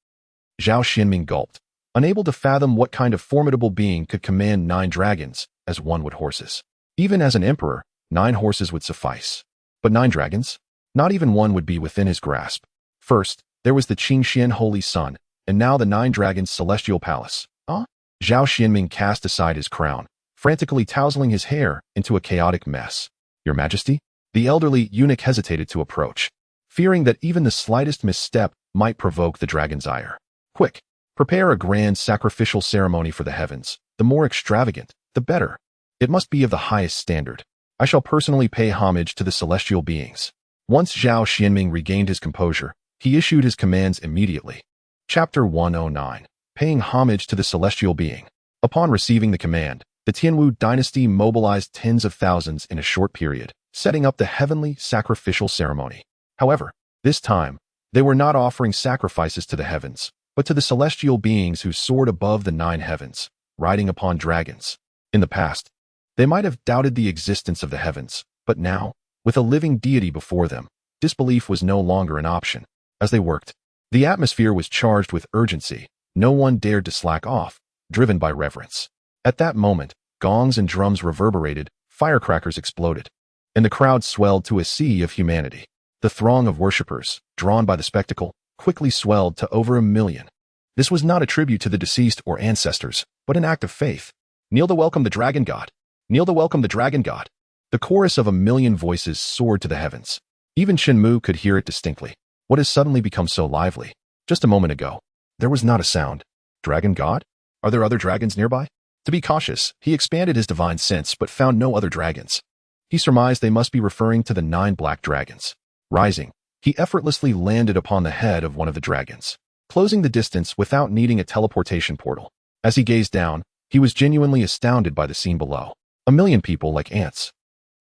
Zhao Xianming gulped, unable to fathom what kind of formidable being could command 9 dragons, as one would horses. Even as an emperor, 9 horses would suffice. But 9 dragons? Not even one would be within his grasp. First, there was the Qingxian Holy Sun, and now the 9 dragons' celestial palace. Huh? Zhao Xianming cast aside his crown, frantically tousling his hair into a chaotic mess. Your Majesty? The elderly eunuch hesitated to approach, fearing that even the slightest misstep might provoke the dragon's ire. Quick, prepare a grand sacrificial ceremony for the heavens. The more extravagant, the better. It must be of the highest standard. I shall personally pay homage to the celestial beings. Once Zhao Xianming regained his composure, he issued his commands immediately. Chapter 109. Paying homage to the celestial being. Upon receiving the command, the Tianwu dynasty mobilized tens of thousands in a short period, setting up the heavenly sacrificial ceremony. However, this time, they were not offering sacrifices to the heavens, but to the celestial beings who soared above the 9 heavens, riding upon dragons. In the past, they might have doubted the existence of the heavens, but now, with a living deity before them, disbelief was no longer an option. As they worked, the atmosphere was charged with urgency. No one dared to slack off, driven by reverence. At that moment, gongs and drums reverberated, firecrackers exploded, and the crowd swelled to a sea of humanity. The throng of worshippers, drawn by the spectacle, quickly swelled to over 1 million. This was not a tribute to the deceased or ancestors, but an act of faith. Kneel to welcome the dragon god. Kneel to welcome the dragon god. The chorus of 1 million voices soared to the heavens. Even Chen Mu could hear it distinctly. What has suddenly become so lively? Just a moment ago, there was not a sound. Dragon god? Are there other dragons nearby? To be cautious, he expanded his divine sense but found no other dragons. He surmised they must be referring to the 9 black dragons. Rising, he effortlessly landed upon the head of one of the dragons, closing the distance without needing a teleportation portal. As he gazed down, he was genuinely astounded by the scene below. 1 million people like ants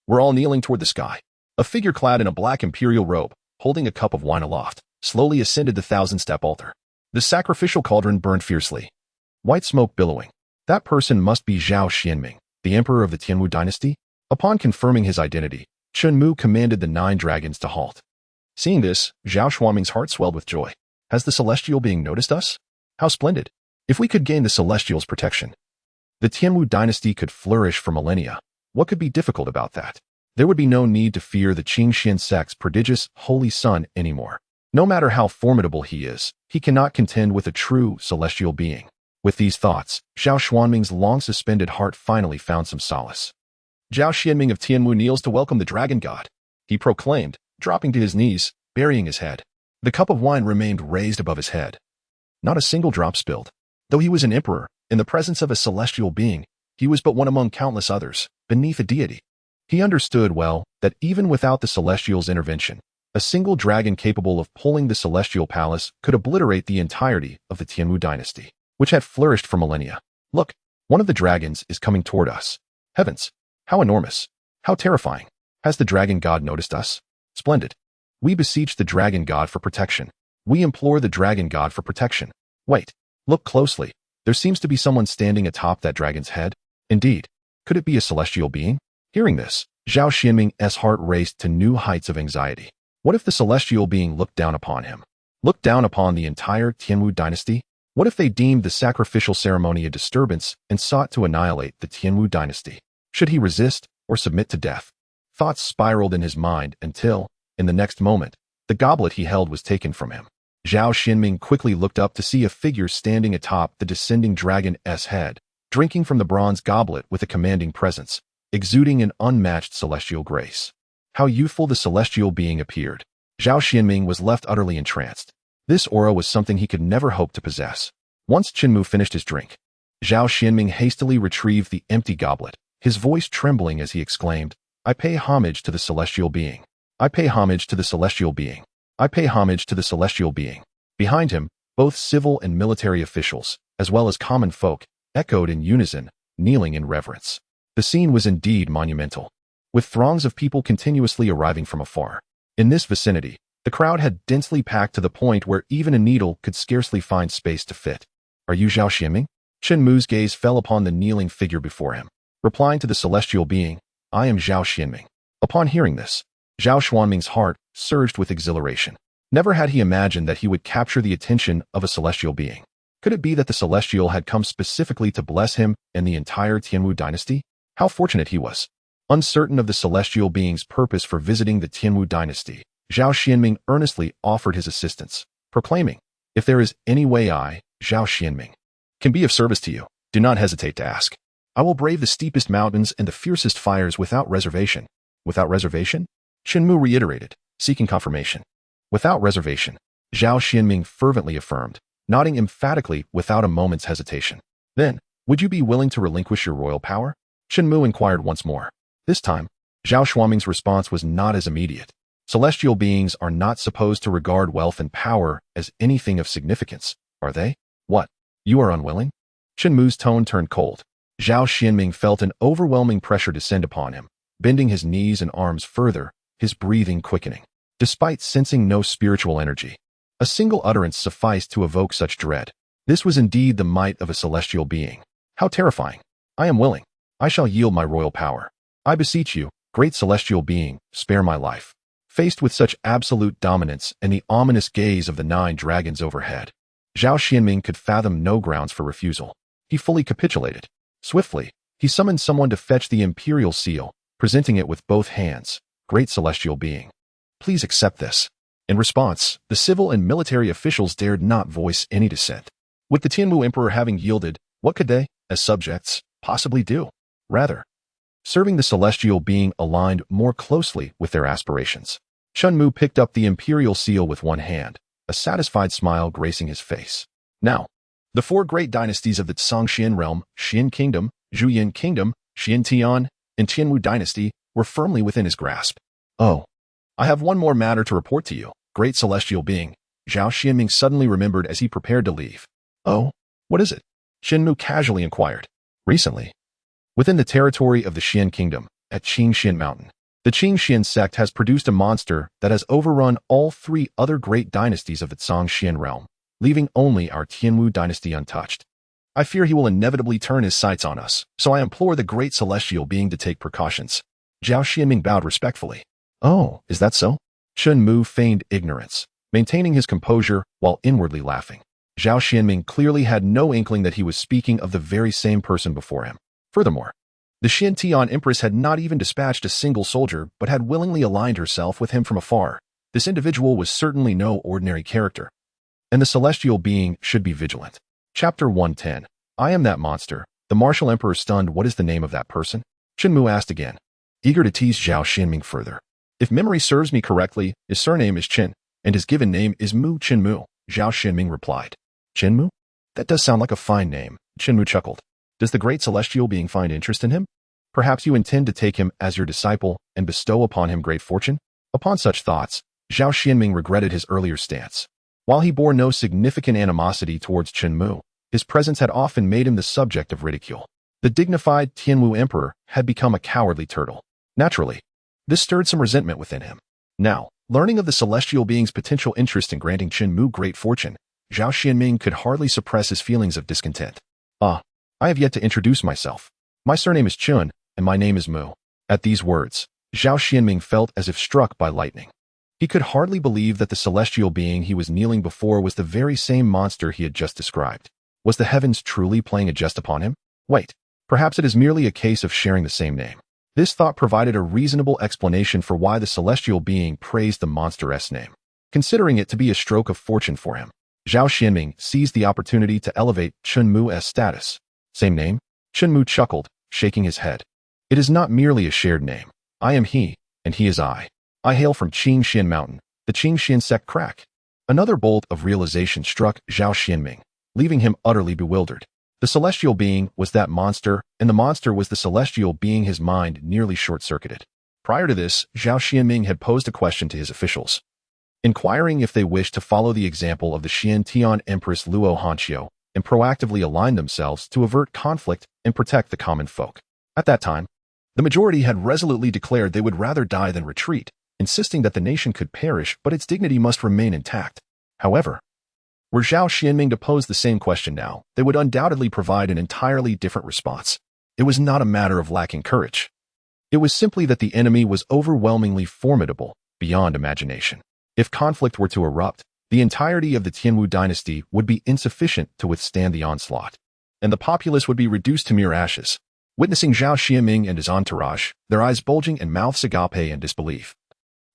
were all kneeling toward the sky. A figure clad in a black imperial robe, holding a cup of wine aloft, slowly ascended the 1,000-step altar. The sacrificial cauldron burned fiercely, white smoke billowing. That person must be Zhao Xianming, the emperor of the Tianwu dynasty. Upon confirming his identity, Chen Mu commanded the 9 dragons to halt. Seeing this, Zhao Xianming's heart swelled with joy. Has the celestial being noticed us? How splendid! If we could gain the celestial's protection, the Tianwu dynasty could flourish for millennia. What could be difficult about that? There would be no need to fear the Qingxian sect's prodigious holy sun anymore. No matter how formidable he is, he cannot contend with a true celestial being. With these thoughts, Zhao Xuanming's long-suspended heart finally found some solace. Zhao Xianming of Tianmu kneels to welcome the dragon god, he proclaimed, dropping to his knees, burying his head. The cup of wine remained raised above his head. Not a single drop spilled. Though he was an emperor, in the presence of a celestial being, he was but one among countless others, beneath a deity. He understood well that even without the celestial's intervention, a single dragon capable of pulling the celestial palace could obliterate the entirety of the Tianmu dynasty, which had flourished for millennia. Look, one of the dragons is coming toward us. Heavens, how enormous, how terrifying. Has the dragon god noticed us? Splendid. We beseech the dragon god for protection. We implore the dragon god for protection. Wait, look closely. There seems to be someone standing atop that dragon's head. Indeed, could it be a celestial being? Hearing this, Zhao Xianming's heart raced to new heights of anxiety. What if the celestial being looked down upon him? Looked down upon the entire Tianmu dynasty? What if they deemed the sacrificial ceremony a disturbance and sought to annihilate the Tianmu dynasty? Should he resist or submit to death? Thoughts spiraled in his mind until, in the next moment, the goblet he held was taken from him. Zhao Xianming quickly looked up to see a figure standing atop the descending dragon's head, drinking from the bronze goblet with a commanding presence, exuding an unmatched celestial grace. How youthful the celestial being appeared. Zhao Xianming was left utterly entranced. This aura was something he could never hope to possess. Once Chen Mu finished his drink, Zhao Xianming hastily retrieved the empty goblet, his voice trembling as he exclaimed, I pay homage to the celestial being. I pay homage to the celestial being. I pay homage to the celestial being. Behind him, both civil and military officials, as well as common folk, echoed in unison, kneeling in reverence. The scene was indeed monumental, with throngs of people continuously arriving from afar. In this vicinity, the crowd had densely packed to the point where even a needle could scarcely find space to fit. Are you Zhao Xianming? Chen Mu's gaze fell upon the kneeling figure before him. Replying to the celestial being, I am Zhao Xianming. Upon hearing this, Zhao Xuanming's heart surged with exhilaration. Never had he imagined that he would capture the attention of a celestial being. Could it be that the celestial had come specifically to bless him and the entire Tianmu dynasty? How fortunate he was. Uncertain of the celestial being's purpose for visiting the Tianmu dynasty, Zhao Xianming earnestly offered his assistance, proclaiming, if there is any way I, Zhao Xianming, can be of service to you, do not hesitate to ask. I will brave the steepest mountains and the fiercest fires without reservation. Without reservation? Chen Mu reiterated, seeking confirmation. Without reservation, Zhao Xianming fervently affirmed, nodding emphatically without a moment's hesitation. Then, would you be willing to relinquish your royal power? Chen Mu inquired once more. This time, Zhao Xuanming's response was not as immediate. Celestial beings are not supposed to regard wealth and power as anything of significance, are they? What? You are unwilling? Chen Mu's tone turned cold. Zhao Xianming felt an overwhelming pressure descend upon him, bending his knees and arms further, his breathing quickening. Despite sensing no spiritual energy, a single utterance sufficed to evoke such dread. This was indeed the might of a celestial being. How terrifying. I am willing. I shall yield my royal power. I beseech you, great celestial being, spare my life. Faced with such absolute dominance and the ominous gaze of the 9 dragons overhead, Zhao Xianming could fathom no grounds for refusal. He fully capitulated. Swiftly, he summoned someone to fetch the imperial seal, presenting it with both hands. Great celestial being, please accept this. In response, the civil and military officials dared not voice any dissent. With the Tianmu emperor having yielded, what could they, as subjects, possibly do? Rather, serving the celestial being aligned more closely with their aspirations. Chen Mu picked up the imperial seal with one hand, a satisfied smile gracing his face. Now, the 4 great dynasties of the Tsangxian realm, Xian Kingdom, Zhuyin Kingdom, Xian Tian, and Tianmu dynasty, were firmly within his grasp. Oh, I have one more matter to report to you, great celestial being, Zhao Xianming suddenly remembered as he prepared to leave. Oh, what is it? Chen Mu casually inquired. Recently, within the territory of the Xian Kingdom, at Qingxian Mountain, the Qingxian sect has produced a monster that has overrun all 3 other great dynasties of the Tsangxian realm, leaving only our Tianmu dynasty untouched. I fear he will inevitably turn his sights on us, so I implore the great celestial being to take precautions. Zhao Xianming bowed respectfully. Oh, is that so? Chen Mu feigned ignorance, maintaining his composure while inwardly laughing. Zhao Xianming clearly had no inkling that he was speaking of the very same person before him. Furthermore, the Xian Tian Empress had not even dispatched a single soldier but had willingly aligned herself with him from afar. This individual was certainly no ordinary character, and the celestial being should be vigilant. Chapter 110. I am that monster. The martial emperor stunned. What is the name of that person? Chen Mu asked again, eager to tease Zhao Xianming further. If memory serves me correctly, his surname is Chen, and his given name is Mu. Chen Mu, Zhao Xianming replied. Chen Mu? That does sound like a fine name. Chen Mu chuckled. Does the great celestial being find interest in him? Perhaps you intend to take him as your disciple and bestow upon him great fortune? Upon such thoughts, Zhao Xianming regretted his earlier stance. While he bore no significant animosity towards Chen Mu, his presence had often made him the subject of ridicule. The dignified Tianwu emperor had become a cowardly turtle. Naturally, this stirred some resentment within him. Now, learning of the celestial being's potential interest in granting Chen Mu great fortune, Zhao Xianming could hardly suppress his feelings of discontent. I have yet to introduce myself. My surname is Chun, and my name is Mu. At these words, Zhao Xianming felt as if struck by lightning. He could hardly believe that the celestial being he was kneeling before was the very same monster he had just described. Was the heavens truly playing a jest upon him? Wait, perhaps it is merely a case of sharing the same name. This thought provided a reasonable explanation for why the celestial being praised the monster's name. Considering it to be a stroke of fortune for him, Zhao Xianming seized the opportunity to elevate Chen Mu's status. Same name? Chen Mu chuckled, shaking his head. It is not merely a shared name. I am he, and he is I. I hail from Qingxian Mountain, the Qingxian sect crack. Another bolt of realization struck Zhao Xianming, leaving him utterly bewildered. The celestial being was that monster, and the monster was the celestial being. His mind nearly short-circuited. Prior to this, Zhao Xianming had posed a question to his officials, inquiring if they wished to follow the example of the Xian Tian Empress Luo Hanqiu and proactively align themselves to avert conflict and protect the common folk. At that time, the majority had resolutely declared they would rather die than retreat, insisting that the nation could perish but its dignity must remain intact. However, were Zhao Xianming to pose the same question now, they would undoubtedly provide an entirely different response. It was not a matter of lacking courage. It was simply that the enemy was overwhelmingly formidable, beyond imagination. If conflict were to erupt, the entirety of the Tianwu dynasty would be insufficient to withstand the onslaught, and the populace would be reduced to mere ashes. Witnessing Zhao Xianming and his entourage, their eyes bulging and mouths agape in disbelief,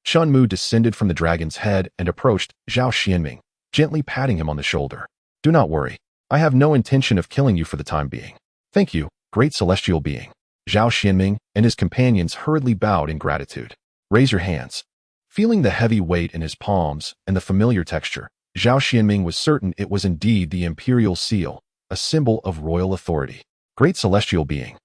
Chen Mu descended from the dragon's head and approached Zhao Xianming, gently patting him on the shoulder. Do not worry. I have no intention of killing you for the time being. Thank you, great celestial being. Zhao Xianming and his companions hurriedly bowed in gratitude. Raise your hands. Feeling the heavy weight in his palms and the familiar texture, Zhao Xianming was certain it was indeed the imperial seal, a symbol of royal authority. Great celestial being.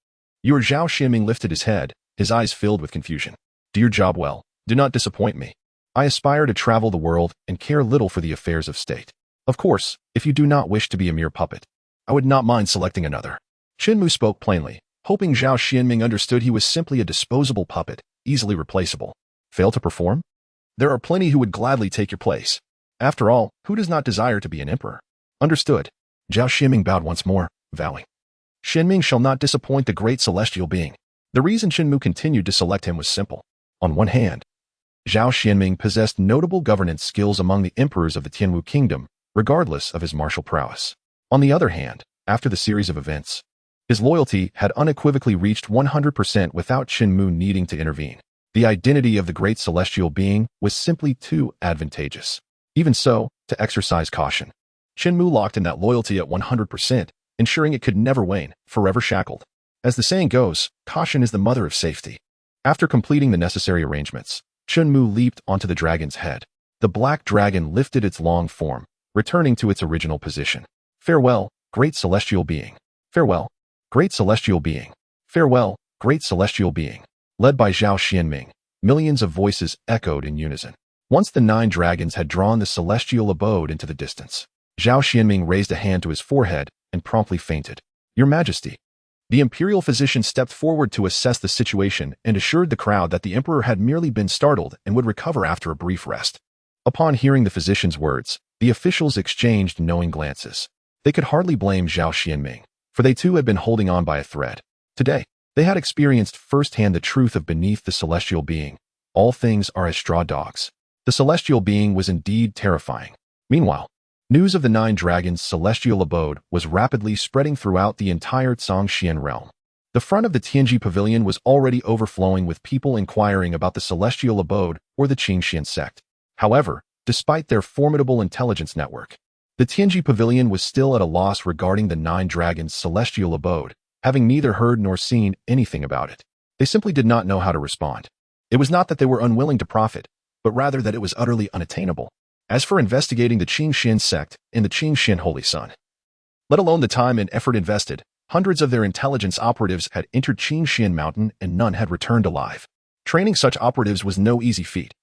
Your Zhao Xianming lifted his head, his eyes filled with confusion. Do your job well. Do not disappoint me. I aspire to travel the world and care little for the affairs of state. Of course, if you do not wish to be a mere puppet, I would not mind selecting another. Chen Mu spoke plainly, hoping Zhao Xianming understood he was simply a disposable puppet, easily replaceable. Fail to perform? There are plenty who would gladly take your place. After all, who does not desire to be an emperor? Understood. Zhao Xianming bowed once more, vowing. Xianming shall not disappoint the great celestial being. The reason Chen Mu continued to select him was simple. On one hand, Zhao Xianming possessed notable governance skills among the emperors of the Tianwu kingdom, regardless of his martial prowess. On the other hand, after the series of events, his loyalty had unequivocally reached 100% without Chen Mu needing to intervene. The identity of the great celestial being was simply too advantageous. Even so, to exercise caution, Chen Mu locked in that loyalty at 100%, ensuring it could never wane, forever shackled. As the saying goes, caution is the mother of safety. After completing the necessary arrangements, Chen Mu leaped onto the dragon's head. The black dragon lifted its long form, returning to its original position. Farewell, great celestial being. Farewell, great celestial being. Farewell, great celestial being. Led by Zhao Xianming, millions of voices echoed in unison. Once the 9 dragons had drawn the celestial abode into the distance, Zhao Xianming raised a hand to his forehead and promptly fainted. Your Majesty. The imperial physician stepped forward to assess the situation and assured the crowd that the emperor had merely been startled and would recover after a brief rest. Upon hearing the physician's words, the officials exchanged knowing glances. They could hardly blame Zhao Xianming, for they too had been holding on by a thread. Today, they had experienced firsthand the truth of beneath the celestial being. All things are as straw dogs. The celestial being was indeed terrifying. Meanwhile, news of the 9 dragons' celestial abode was rapidly spreading throughout the entire Zhongxian realm. The front of the Tianji pavilion was already overflowing with people inquiring about the celestial abode or the Qingxian sect. However, despite their formidable intelligence network, the Tianji Pavilion was still at a loss regarding the Nine Dragons' celestial abode, having neither heard nor seen anything about it. They simply did not know how to respond. It was not that they were unwilling to profit, but rather that it was utterly unattainable. As for investigating the Qingxian sect in the Qingxian Holy Sun, let alone the time and effort invested, hundreds of their intelligence operatives had entered Qingxian Mountain and none had returned alive. Training such operatives was no easy feat.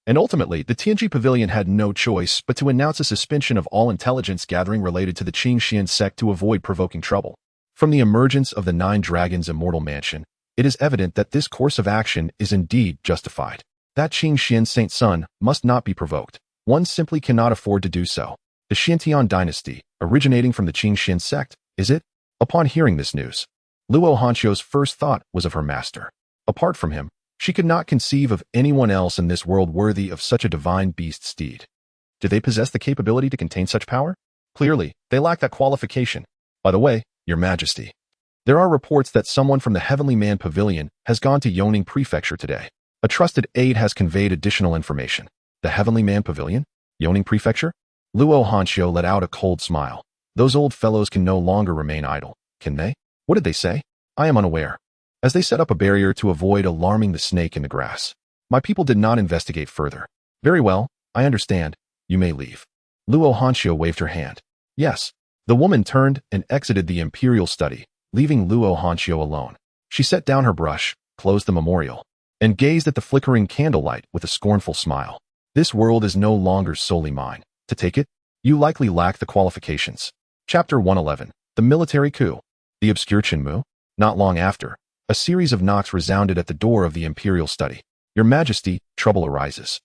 And ultimately, the Tianji Pavilion had no choice but to announce a suspension of all intelligence gathering related to the Qingxian sect to avoid provoking trouble. From the emergence of the Nine Dragons' immortal mansion, it is evident that this course of action is indeed justified. That Qingxian Saint Sun must not be provoked. One simply cannot afford to do so. The Xintian dynasty, originating from the Qingxian sect, is it? Upon hearing this news, Luo Hanqiu's first thought was of her master. Apart from him, she could not conceive of anyone else in this world worthy of such a divine beast steed. Do they possess the capability to contain such power? Clearly, they lack that qualification. By the way, Your Majesty, there are reports that someone from the Heavenly Man Pavilion has gone to Yoning Prefecture today. A trusted aide has conveyed additional information. The Heavenly Man Pavilion? Yoning Prefecture? Luo Hanqiu let out a cold smile. Those old fellows can no longer remain idle, can they? What did they say? I am unaware. As they set up a barrier to avoid alarming the snake in the grass. My people did not investigate further. Very well, I understand. You may leave. Luo Hanqiu waved her hand. Yes. The woman turned and exited the imperial study, leaving Luo Hanqiu alone. She set down her brush, closed the memorial, and gazed at the flickering candlelight with a scornful smile. This world is no longer solely mine. To take it, you likely lack the qualifications. Chapter 111. The Military Coup. The obscure Chen Mu. Not long after, a series of knocks resounded at the door of the imperial study. Your Majesty, trouble arises.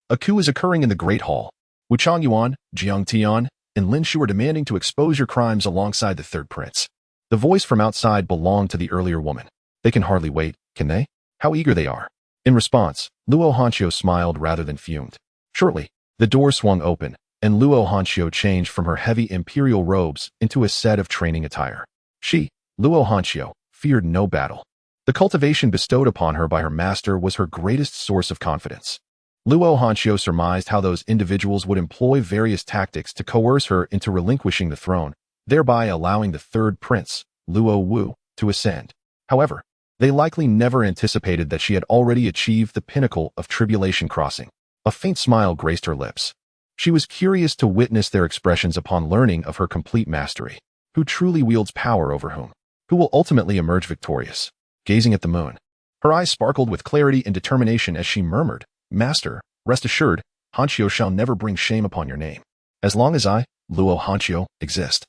A coup is occurring in the Great Hall. Wu Changyuan, Jiang Tian, and Lin Shu are demanding to expose your crimes alongside the third prince. The voice from outside belonged to the earlier woman. They can hardly wait, can they? How eager they are. In response, Luo Hanqiu smiled rather than fumed. Shortly, the door swung open, and Luo Hanqiu changed from her heavy imperial robes into a set of training attire. She, Luo Hanqiu, feared no battle. The cultivation bestowed upon her by her master was her greatest source of confidence. Luo Hanqiu surmised how those individuals would employ various tactics to coerce her into relinquishing the throne, thereby allowing the third prince, Luo Wu, to ascend. However, they likely never anticipated that she had already achieved the pinnacle of tribulation crossing. A faint smile graced her lips. She was curious to witness their expressions upon learning of her complete mastery. Who truly wields power over whom? Who will ultimately emerge victorious? Gazing at the moon, her eyes sparkled with clarity and determination as she murmured, Master, rest assured, Hanqiu shall never bring shame upon your name. As long as I, Luo Hanqiu, exist,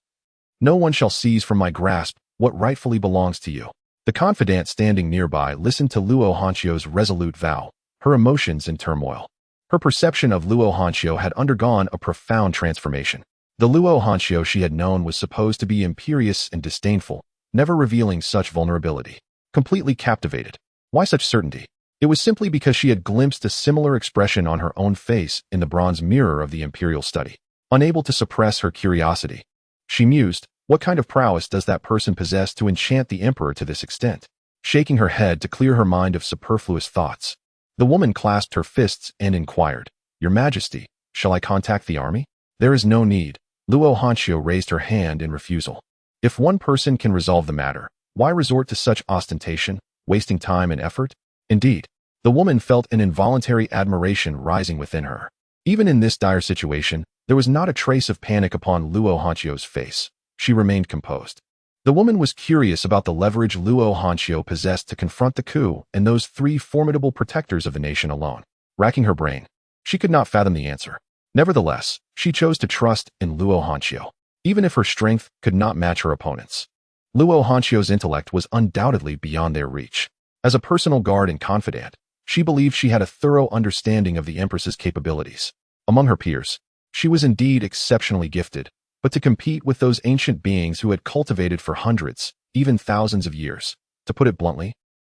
no one shall seize from my grasp what rightfully belongs to you. The confidant standing nearby listened to Luo Hanqiu's resolute vow, her emotions in turmoil. Her perception of Luo Hanqiu had undergone a profound transformation. The Luo Hanqiu she had known was supposed to be imperious and disdainful, never revealing such vulnerability. Completely captivated. Why such certainty? It was simply because she had glimpsed a similar expression on her own face in the bronze mirror of the imperial study. Unable to suppress her curiosity, she mused, what kind of prowess does that person possess to enchant the emperor to this extent? Shaking her head to clear her mind of superfluous thoughts, the woman clasped her fists and inquired, Your Majesty, shall I contact the army? There is no need. Luo Hanqiu raised her hand in refusal. If one person can resolve the matter, why resort to such ostentation, wasting time and effort? Indeed, the woman felt an involuntary admiration rising within her. Even in this dire situation, there was not a trace of panic upon Luo Hanqiu's face. She remained composed. The woman was curious about the leverage Luo Hanqiu possessed to confront the coup and those three formidable protectors of the nation alone. Racking her brain, she could not fathom the answer. Nevertheless, she chose to trust in Luo Hanqiu, even if her strength could not match her opponent's. Luo Hanqiu's intellect was undoubtedly beyond their reach. As a personal guard and confidant, she believed she had a thorough understanding of the Empress's capabilities. Among her peers, she was indeed exceptionally gifted, but to compete with those ancient beings who had cultivated for hundreds, even thousands of years, to put it bluntly,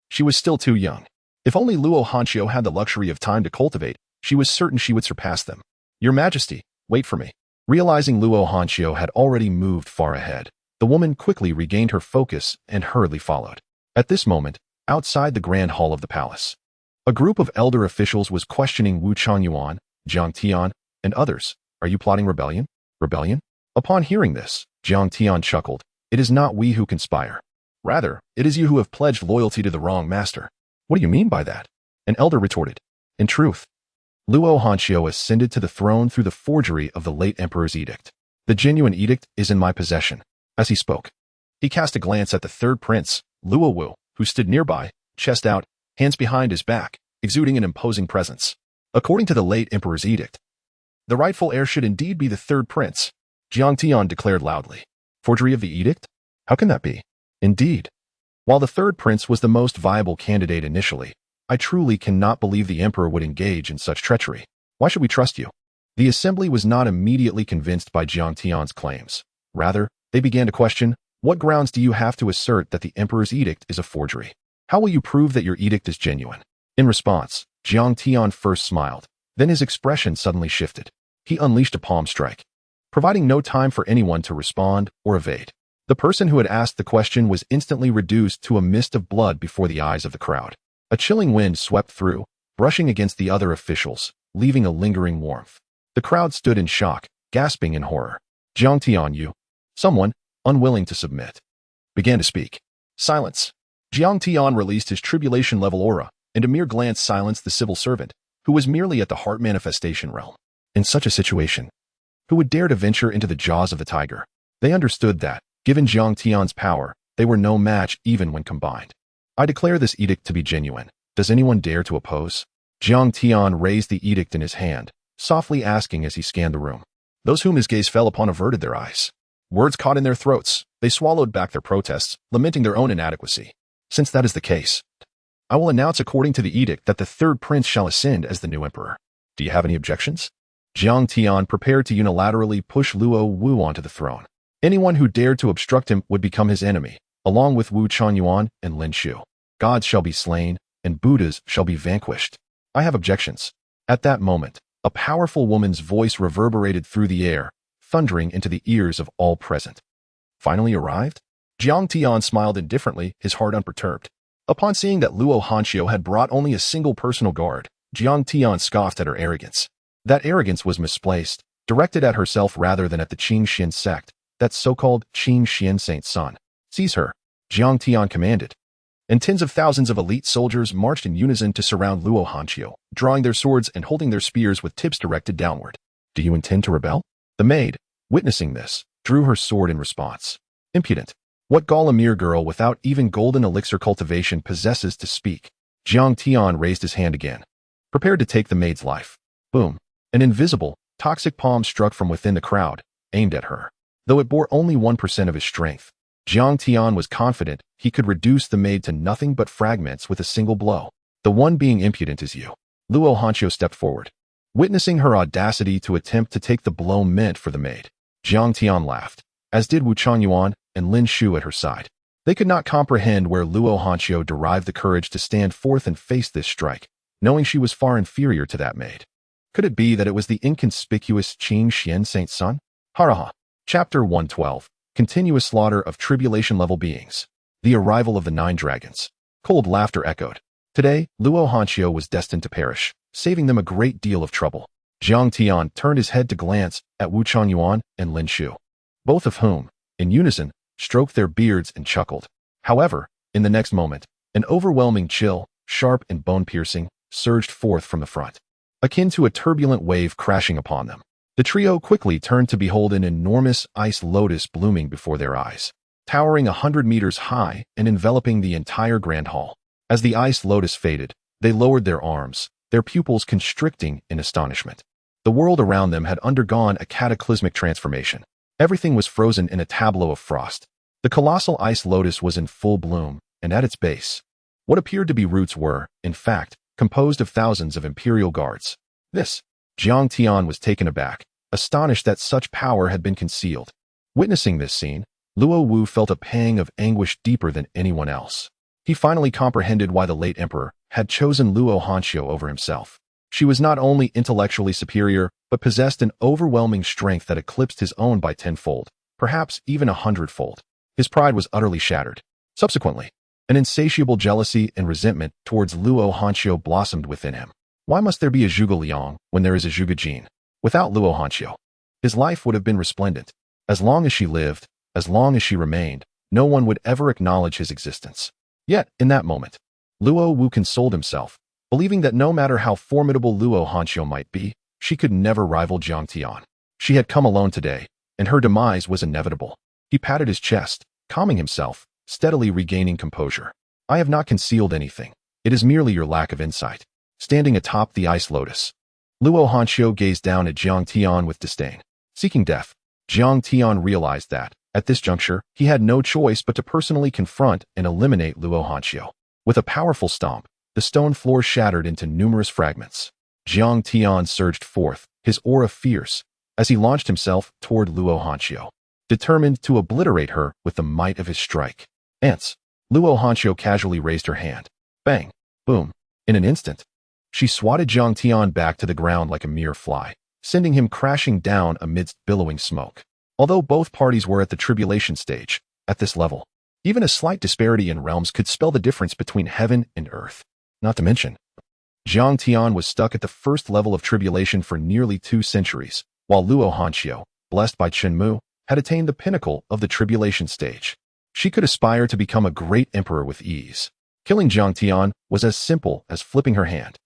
she was still too young. If only Luo Hanqiu had the luxury of time to cultivate, she was certain she would surpass them. Your Majesty, wait for me. Realizing Luo Hanqiu had already moved far ahead, the woman quickly regained her focus and hurriedly followed. At this moment, outside the grand hall of the palace, a group of elder officials was questioning Wu Changyuan, Jiang Tian, and others. Are you plotting rebellion? Rebellion? Upon hearing this, Jiang Tian chuckled. It is not we who conspire. Rather, it is you who have pledged loyalty to the wrong master. What do you mean by that? An elder retorted. In truth, Luo Hanqiu ascended to the throne through the forgery of the late emperor's edict. The genuine edict is in my possession. As he spoke, he cast a glance at the third prince, Luo Wu, who stood nearby, chest out, hands behind his back, exuding an imposing presence. According to the late emperor's edict, the rightful heir should indeed be the third prince, Jiang Tian declared loudly. Forgery of the edict? How can that be? Indeed. While the third prince was the most viable candidate initially, I truly cannot believe the emperor would engage in such treachery. Why should we trust you? The assembly was not immediately convinced by Jiang Tian's claims. Rather, they began to question, what grounds do you have to assert that the emperor's edict is a forgery? How will you prove that your edict is genuine? In response, Jiang Tian first smiled. Then his expression suddenly shifted. He unleashed a palm strike, providing no time for anyone to respond or evade. The person who had asked the question was instantly reduced to a mist of blood before the eyes of the crowd. A chilling wind swept through, brushing against the other officials, leaving a lingering warmth. The crowd stood in shock, gasping in horror. Jiang Tian, someone, unwilling to submit, began to speak. Silence. Jiang Tian released his tribulation-level aura, and a mere glance silenced the civil servant, who was merely at the heart manifestation realm. In such a situation, who would dare to venture into the jaws of the tiger? They understood that, given Jiang Tian's power, they were no match even when combined. I declare this edict to be genuine. Does anyone dare to oppose? Jiang Tian raised the edict in his hand, softly asking as he scanned the room. Those whom his gaze fell upon averted their eyes. Words caught in their throats, they swallowed back their protests, lamenting their own inadequacy. Since that is the case, I will announce according to the edict that the third prince shall ascend as the new emperor. Do you have any objections? Jiang Tian prepared to unilaterally push Luo Wu onto the throne. Anyone who dared to obstruct him would become his enemy, along with Wu Chuanyuan and Lin Shu. Gods shall be slain, and Buddhas shall be vanquished. I have objections. At that moment, a powerful woman's voice reverberated through the air, thundering into the ears of all present. Finally arrived? Jiang Tian smiled indifferently, his heart unperturbed. Upon seeing that Luo Hanqiu had brought only a single personal guard, Jiang Tian scoffed at her arrogance. That arrogance was misplaced, directed at herself rather than at the Qing Xian sect, that so-called Qing Xian Saint Sun. Seize her, Jiang Tian commanded. And tens of thousands of elite soldiers marched in unison to surround Luo Hanqiu, drawing their swords and holding their spears with tips directed downward. Do you intend to rebel? The maid, witnessing this, drew her sword in response. Impudent. What gall a mere girl without even golden elixir cultivation possesses to speak? Jiang Tian raised his hand again, prepared to take the maid's life. Boom. An invisible, toxic palm struck from within the crowd, aimed at her. Though it bore only 1% of his strength, Jiang Tian was confident he could reduce the maid to nothing but fragments with a single blow. The one being impudent is you. Luo Hanqiu stepped forward, witnessing her audacity to attempt to take the blow meant for the maid. Jiang Tian laughed, as did Wu Chuanyuan and Lin Shu at her side. They could not comprehend where Luo Hanqiu derived the courage to stand forth and face this strike, knowing she was far inferior to that maid. Could it be that it was the inconspicuous Qing Xian Saint Sun? Haraha. Chapter 112. Continuous slaughter of tribulation-level beings. The arrival of the 9 dragons. Cold laughter echoed. Today, Luo Hanqiu was destined to perish, saving them a great deal of trouble. Jiang Tian turned his head to glance at Wu Chuanyuan and Lin Shu, both of whom, in unison, stroked their beards and chuckled. However, in the next moment, an overwhelming chill, sharp and bone-piercing, surged forth from the front, akin to a turbulent wave crashing upon them. The trio quickly turned to behold an enormous ice lotus blooming before their eyes, towering 100 meters high and enveloping the entire grand hall. As the ice lotus faded, they lowered their arms, their pupils constricting in astonishment. The world around them had undergone a cataclysmic transformation. Everything was frozen in a tableau of frost. The colossal ice lotus was in full bloom, and at its base, what appeared to be roots were, in fact, composed of thousands of imperial guards. Jiang Tian was taken aback, astonished that such power had been concealed. Witnessing this scene, Luo Wu felt a pang of anguish deeper than anyone else. He finally comprehended why the late emperor had chosen Luo Hanqiu over himself. She was not only intellectually superior, but possessed an overwhelming strength that eclipsed his own by 10-fold, perhaps even 100-fold. His pride was utterly shattered. Subsequently, an insatiable jealousy and resentment towards Luo Hanqiu blossomed within him. Why must there be a Zhuge Liang when there is a Zhuge Jin? Without Luo Hanqiu, his life would have been resplendent. As long as she lived, as long as she remained, no one would ever acknowledge his existence. Yet, in that moment, Luo Wu consoled himself, believing that no matter how formidable Luo Hanqiu might be, she could never rival Jiang Tian. She had come alone today, and her demise was inevitable. He patted his chest, calming himself, steadily regaining composure. I have not concealed anything. It is merely your lack of insight. Standing atop the ice lotus, Luo Hanqiu gazed down at Jiang Tian with disdain. Seeking death, Jiang Tian realized that, at this juncture, he had no choice but to personally confront and eliminate Luo Hanqiu. With a powerful stomp, the stone floor shattered into numerous fragments. Jiang Tian surged forth, his aura fierce, as he launched himself toward Luo Hanqiu, determined to obliterate her with the might of his strike. Ants! Luo Hanqiu casually raised her hand. Bang! Boom! In an instant, she swatted Jiang Tian back to the ground like a mere fly, sending him crashing down amidst billowing smoke. Although both parties were at the tribulation stage, at this level, even a slight disparity in realms could spell the difference between heaven and earth. Not to mention, Jiang Tian was stuck at the first level of tribulation for nearly 2 centuries, while Luo Hanqiu, blessed by Chen Mu, had attained the pinnacle of the tribulation stage. She could aspire to become a great emperor with ease. Killing Jiang Tian was as simple as flipping her hand.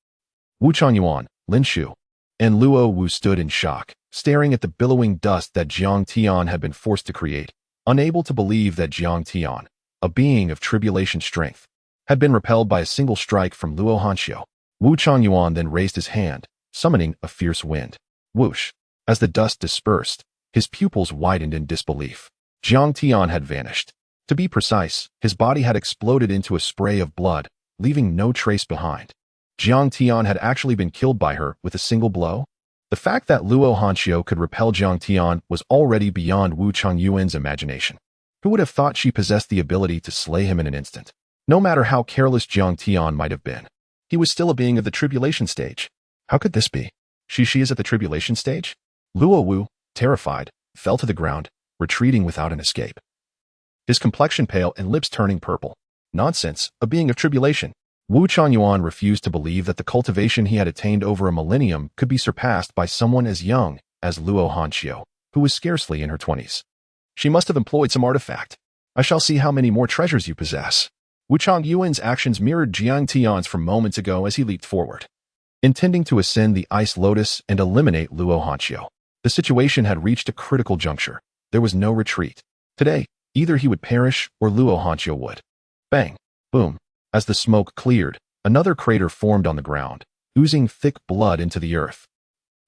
Wu Changyuan, Lin Shu, and Luo Wu stood in shock, staring at the billowing dust that Jiang Tian had been forced to create, unable to believe that Jiang Tian, a being of tribulation strength, had been repelled by a single strike from Luo Hanqiu. Wu Changyuan then raised his hand, summoning a fierce wind. Whoosh! As the dust dispersed, his pupils widened in disbelief. Jiang Tian had vanished. To be precise, his body had exploded into a spray of blood, leaving no trace behind. Jiang Tian had actually been killed by her with a single blow? The fact that Luo Hanqiu could repel Jiang Tian was already beyond Wu Changyuan's imagination. Who would have thought she possessed the ability to slay him in an instant? No matter how careless Jiang Tian might have been, he was still a being of the tribulation stage. How could this be? She is at the tribulation stage? Luo Wu, terrified, fell to the ground, retreating without an escape. His complexion pale and lips turning purple. Nonsense, a being of tribulation. Wu Changyuan refused to believe that the cultivation he had attained over a millennium could be surpassed by someone as young as Luo Hanqiu, who was scarcely in her 20s. She must have employed some artifact. I shall see how many more treasures you possess. Wu Changyuan's actions mirrored Jiang Tian's from moments ago as he leaped forward, intending to ascend the ice lotus and eliminate Luo Hanqiu. The situation had reached a critical juncture. There was no retreat. Today, either he would perish or Luo Hanqiu would. Bang! Boom! As the smoke cleared, another crater formed on the ground, oozing thick blood into the earth.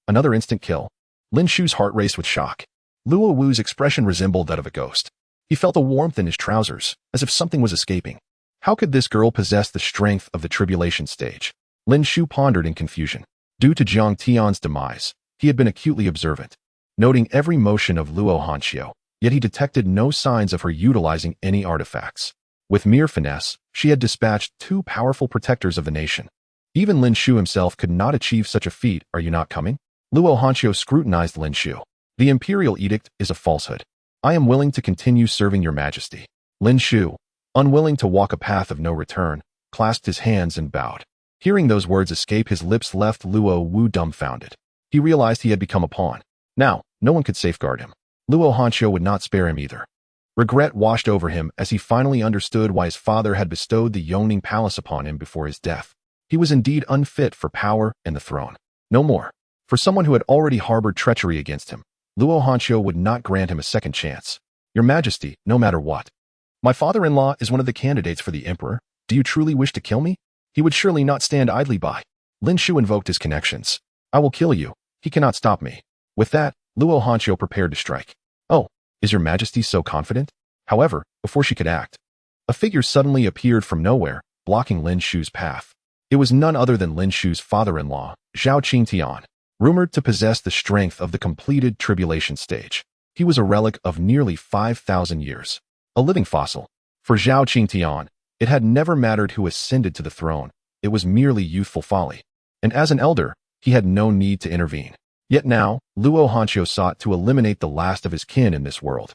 Another instant kill. Lin Shu's heart raced with shock. Luo Wu's expression resembled that of a ghost. He felt a warmth in his trousers, as if something was escaping. How could this girl possess the strength of the tribulation stage? Lin Shu pondered in confusion. Due to Jiang Tian's demise, he had been acutely observant, noting every motion of Luo Hanqiu, yet he detected no signs of her utilizing any artifacts. With mere finesse, she had dispatched 2 powerful protectors of the nation. Even Lin Shu himself could not achieve such a feat. Are you not coming? Luo Hanqiu scrutinized Lin Shu. The imperial edict is a falsehood. I am willing to continue serving your majesty. Lin Shu, unwilling to walk a path of no return, clasped his hands and bowed. Hearing those words escape his lips left Luo Wu dumbfounded. He realized he had become a pawn. Now, no one could safeguard him. Luo Hanqiu would not spare him either. Regret washed over him as he finally understood why his father had bestowed the Yongning Palace upon him before his death. He was indeed unfit for power and the throne. No more. For someone who had already harbored treachery against him, Luo Hanqiu would not grant him a second chance. Your Majesty, no matter what. My father-in-law is one of the candidates for the emperor. Do you truly wish to kill me? He would surely not stand idly by. Lin Shu invoked his connections. I will kill you. He cannot stop me. With that, Luo Hanqiu prepared to strike. Oh, is your Majesty so confident? However, before she could act, a figure suddenly appeared from nowhere, blocking Lin Shu's path. It was none other than Lin Shu's father-in-law, Zhao Qingtian, rumored to possess the strength of the completed tribulation stage. He was a relic of nearly 5,000 years. A living fossil. For Zhao Qingtian, it had never mattered who ascended to the throne. It was merely youthful folly. And as an elder, he had no need to intervene. Yet now, Luo Hanqiu sought to eliminate the last of his kin in this world.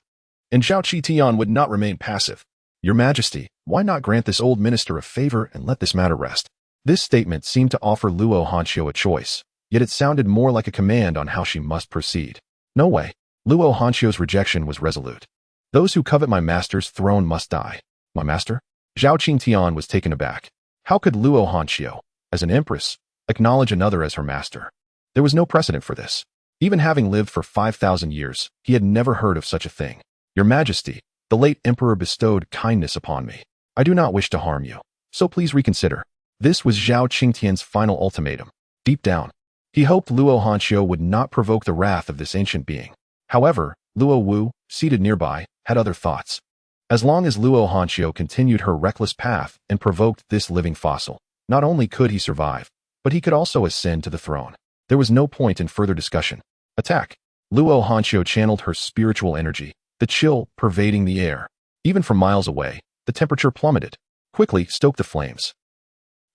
And Zhao Qingtian would not remain passive. Your Majesty, why not grant this old minister a favor and let this matter rest? This statement seemed to offer Luo Hanxiu a choice, yet it sounded more like a command on how she must proceed. No way. Luo Hanxiu's rejection was resolute. Those who covet my master's throne must die. My master? Zhao Qingtian was taken aback. How could Luo Hanxiu, as an empress, acknowledge another as her master? There was no precedent for this. Even having lived for 5,000 years, he had never heard of such a thing. Your Majesty, the late emperor bestowed kindness upon me. I do not wish to harm you, so please reconsider. This was Zhao Qingtian's final ultimatum. Deep down, he hoped Luo Hanxiu would not provoke the wrath of this ancient being. However, Luo Wu, seated nearby, had other thoughts. As long as Luo Hanxiu continued her reckless path and provoked this living fossil, not only could he survive, but he could also ascend to the throne. There was no point in further discussion. Attack! Luo Hanxiu channeled her spiritual energy, the chill pervading the air. Even from miles away, the temperature plummeted. Quickly, stoke the flames.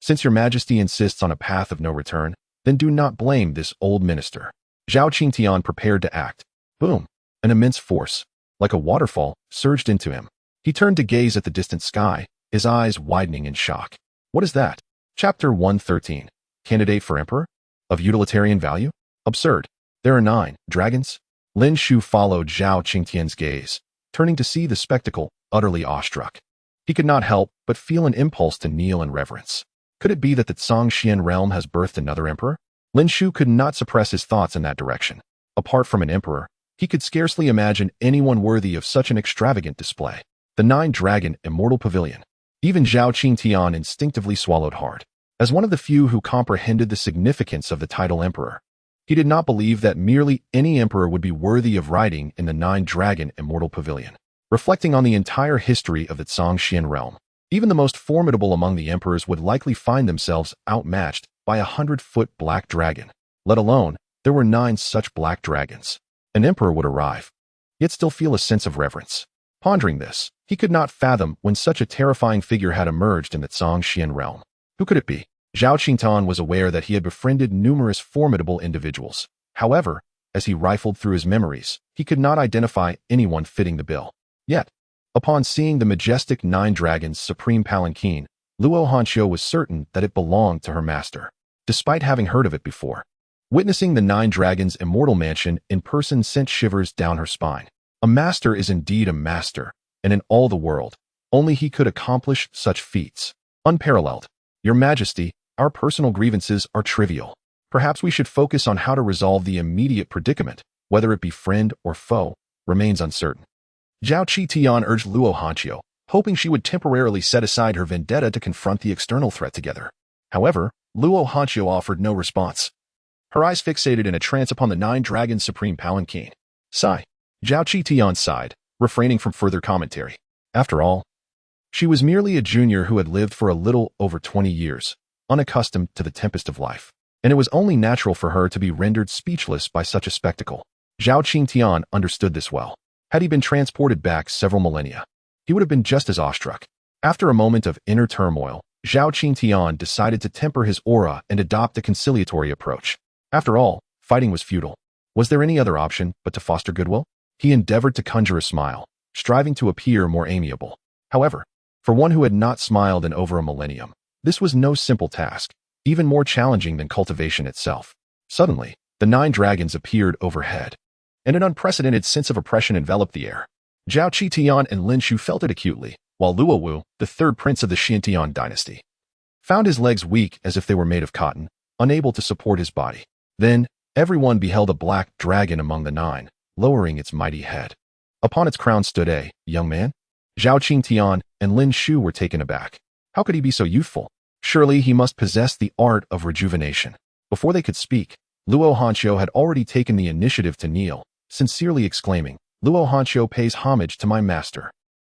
Since your Majesty insists on a path of no return, then do not blame this old minister. Zhao Qingtian prepared to act. Boom! An immense force, like a waterfall, surged into him. He turned to gaze at the distant sky, his eyes widening in shock. What is that? Chapter 113. Candidate for Emperor? Of utilitarian value? Absurd. There are 9 dragons? Lin Shu followed Zhao Qingtian's gaze, turning to see the spectacle, utterly awestruck. He could not help but feel an impulse to kneel in reverence. Could it be that the Zhongxian realm has birthed another emperor? Lin Shu could not suppress his thoughts in that direction. Apart from an emperor, he could scarcely imagine anyone worthy of such an extravagant display. The 9-dragon immortal pavilion. Even Zhao Qingtian instinctively swallowed hard. As one of the few who comprehended the significance of the title emperor, he did not believe that merely any emperor would be worthy of riding in the 9-dragon immortal pavilion. Reflecting on the entire history of the Zhongxian realm, even the most formidable among the emperors would likely find themselves outmatched by a 100-foot black dragon. Let alone, there were 9 such black dragons. An emperor would arrive, yet still feel a sense of reverence. Pondering this, he could not fathom when such a terrifying figure had emerged in the Zhongxian realm. Who could it be? Zhao Qingtian was aware that he had befriended numerous formidable individuals. However, as he rifled through his memories, he could not identify anyone fitting the bill. Yet, upon seeing the majestic 9-dragon's supreme palanquin, Luo Hanxiu was certain that it belonged to her master, despite having heard of it before. Witnessing the 9-dragon's immortal mansion in person sent shivers down her spine. A master is indeed a master, and in all the world, only he could accomplish such feats. Unparalleled. Your Majesty, our personal grievances are trivial. Perhaps we should focus on how to resolve the immediate predicament, whether it be friend or foe, remains uncertain. Zhao Qingtian urged Luo Hanxiu, hoping she would temporarily set aside her vendetta to confront the external threat together. However, Luo Hanxiu offered no response. Her eyes fixated in a trance upon the 9-dragon's supreme palanquin. Sigh. Zhao Qingtian sighed, refraining from further commentary. After all, she was merely a junior who had lived for a little over 20 years, unaccustomed to the tempest of life, and it was only natural for her to be rendered speechless by such a spectacle. Zhao Qingtian understood this well. Had he been transported back several millennia, he would have been just as awestruck. After a moment of inner turmoil, Zhao Qingtian decided to temper his aura and adopt a conciliatory approach. After all, fighting was futile. Was there any other option but to foster goodwill? He endeavored to conjure a smile, striving to appear more amiable. However, for one who had not smiled in over a millennium, this was no simple task, even more challenging than cultivation itself. Suddenly, the 9 dragons appeared overhead, and an unprecedented sense of oppression enveloped the air. Zhao Qingtian and Lin Shu felt it acutely, while Luo Wu, the 3rd prince of the Xintian dynasty, found his legs weak as if they were made of cotton, unable to support his body. Then, everyone beheld a black dragon among the 9, lowering its mighty head. Upon its crown stood a young man. Zhao Qingtian and Lin Shu were taken aback. How could he be so youthful? Surely he must possess the art of rejuvenation. Before they could speak, Luo Hanxiu had already taken the initiative to kneel, sincerely exclaiming, "Luo Hanxiu pays homage to my master."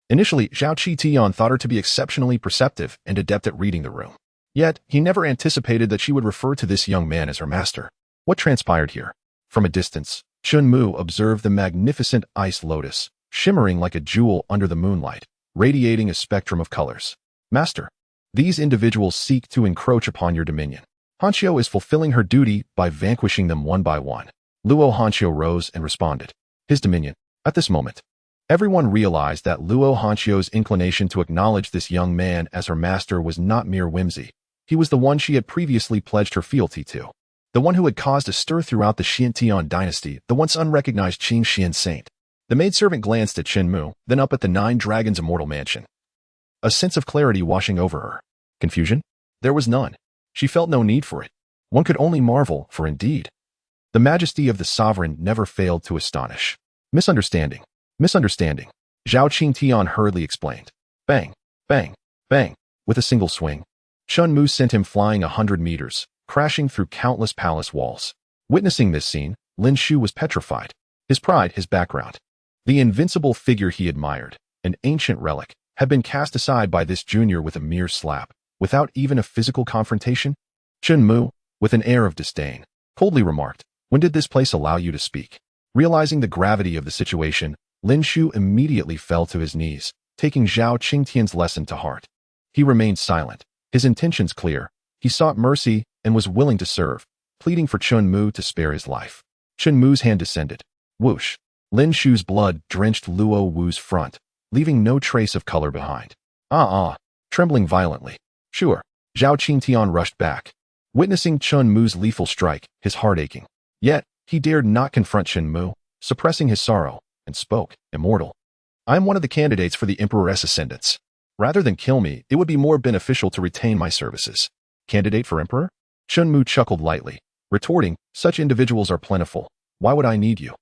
Initially, Zhao Qingtian thought her to be exceptionally perceptive and adept at reading the room. Yet, he never anticipated that she would refer to this young man as her master. What transpired here? From a distance, Chen Mu observed the magnificent ice lotus, shimmering like a jewel under the moonlight, radiating a spectrum of colors. Master, these individuals seek to encroach upon your dominion. Hanxiu is fulfilling her duty by vanquishing them one by one. Luo Hanxiu rose and responded. His dominion. At this moment, everyone realized that Luo Hanxiu's inclination to acknowledge this young man as her master was not mere whimsy, He was the one she had previously pledged her fealty to. The one who had caused a stir throughout the Xiantian dynasty, the once unrecognized Qing Xian saint. The maidservant glanced at Chen Mu, then up at the 9 Dragons' immortal mansion. A sense of clarity washing over her. Confusion? There was none. She felt no need for it. One could only marvel, for indeed, the majesty of the sovereign never failed to astonish. Misunderstanding. Misunderstanding. Zhao Qingtian hurriedly explained. Bang, bang, bang. With a single swing, Chen Mu sent him flying 100 meters, crashing through countless palace walls. Witnessing this scene, Lin Shu was petrified. His pride, his background. The invincible figure he admired, an ancient relic, had been cast aside by this junior with a mere slap, without even a physical confrontation. Chen Mu, with an air of disdain, coldly remarked, "When did this place allow you to speak?" Realizing the gravity of the situation, Lin Shu immediately fell to his knees, taking Zhao Qingtian's lesson to heart. He remained silent, his intentions clear. He sought mercy and was willing to serve, pleading for Chen Mu to spare his life. Chen Mu's hand descended. Whoosh! Lin Shu's blood drenched Luo Wu's front, leaving no trace of color behind. Trembling violently. Sure. Zhao Qingtian rushed back, witnessing Chen Mu's lethal strike, his heart aching. Yet, he dared not confront Chen Mu, suppressing his sorrow, and spoke, "Immortal. I am one of the candidates for the Emperor's ascendance. Rather than kill me, it would be more beneficial to retain my services." Candidate for Emperor? Chen Mu chuckled lightly, retorting, "Such individuals are plentiful. Why would I need you?"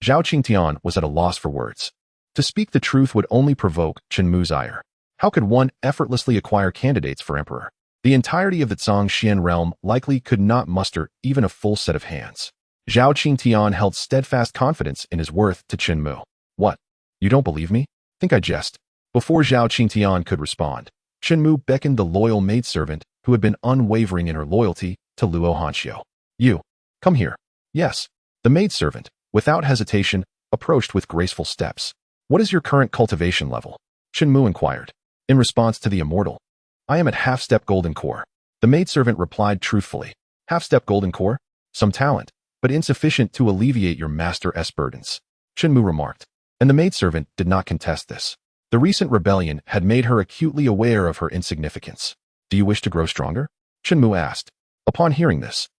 Zhao Qingtian was at a loss for words. To speak the truth would only provoke Chen Mu's ire. How could one effortlessly acquire candidates for emperor? The entirety of the Zhongxian realm likely could not muster even a full set of hands. Zhao Qingtian held steadfast confidence in his worth to Chen Mu. "What? You don't believe me? Think I jest?" Before Zhao Qingtian could respond, Chen Mu beckoned the loyal maidservant, who had been unwavering in her loyalty, to Luo Hanxiu. "You, come here." Yes. The maidservant, without hesitation, approached with graceful steps. "What is your current cultivation level?" Chen Mu inquired. In response to the immortal, "I am at half-step golden core." The maidservant replied truthfully. "Half-step golden core? Some talent, but insufficient to alleviate your master's burdens," Chen Mu remarked. And the maidservant did not contest this. The recent rebellion had made her acutely aware of her insignificance. "Do you wish to grow stronger?" Chen Mu asked. Upon hearing this,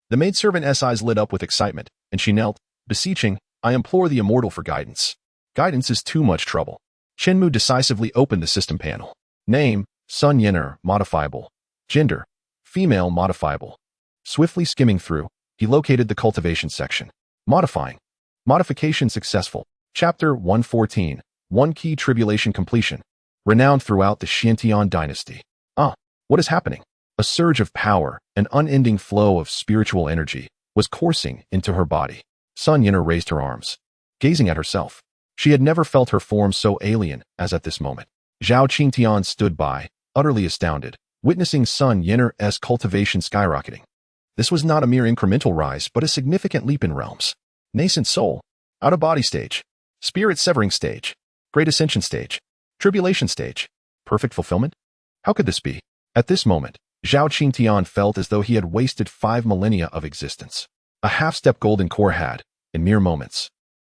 the maidservant's eyes lit up with excitement, and she knelt, beseeching, "I implore the immortal for guidance." Guidance is too much trouble. Chen Mu decisively opened the system panel. Name, Sun Yener, modifiable. Gender, female, modifiable. Swiftly skimming through, he located the cultivation section. Modifying. Modification successful. Chapter 114. One key tribulation completion. Renowned throughout the Xiantian dynasty. What is happening? A surge of power, an unending flow of spiritual energy, was coursing into her body. Sun Yener raised her arms, gazing at herself. She had never felt her form so alien as at this moment. Zhao Qingtian stood by, utterly astounded, witnessing Sun Yener's cultivation skyrocketing. This was not a mere incremental rise, but a significant leap in realms. Nascent soul, out-of-body stage, spirit-severing stage, great ascension stage, tribulation stage, perfect fulfillment? How could this be? At this moment, Zhao Qingtian felt as though he had wasted 5 millennia of existence. A half-step golden core had, in mere moments,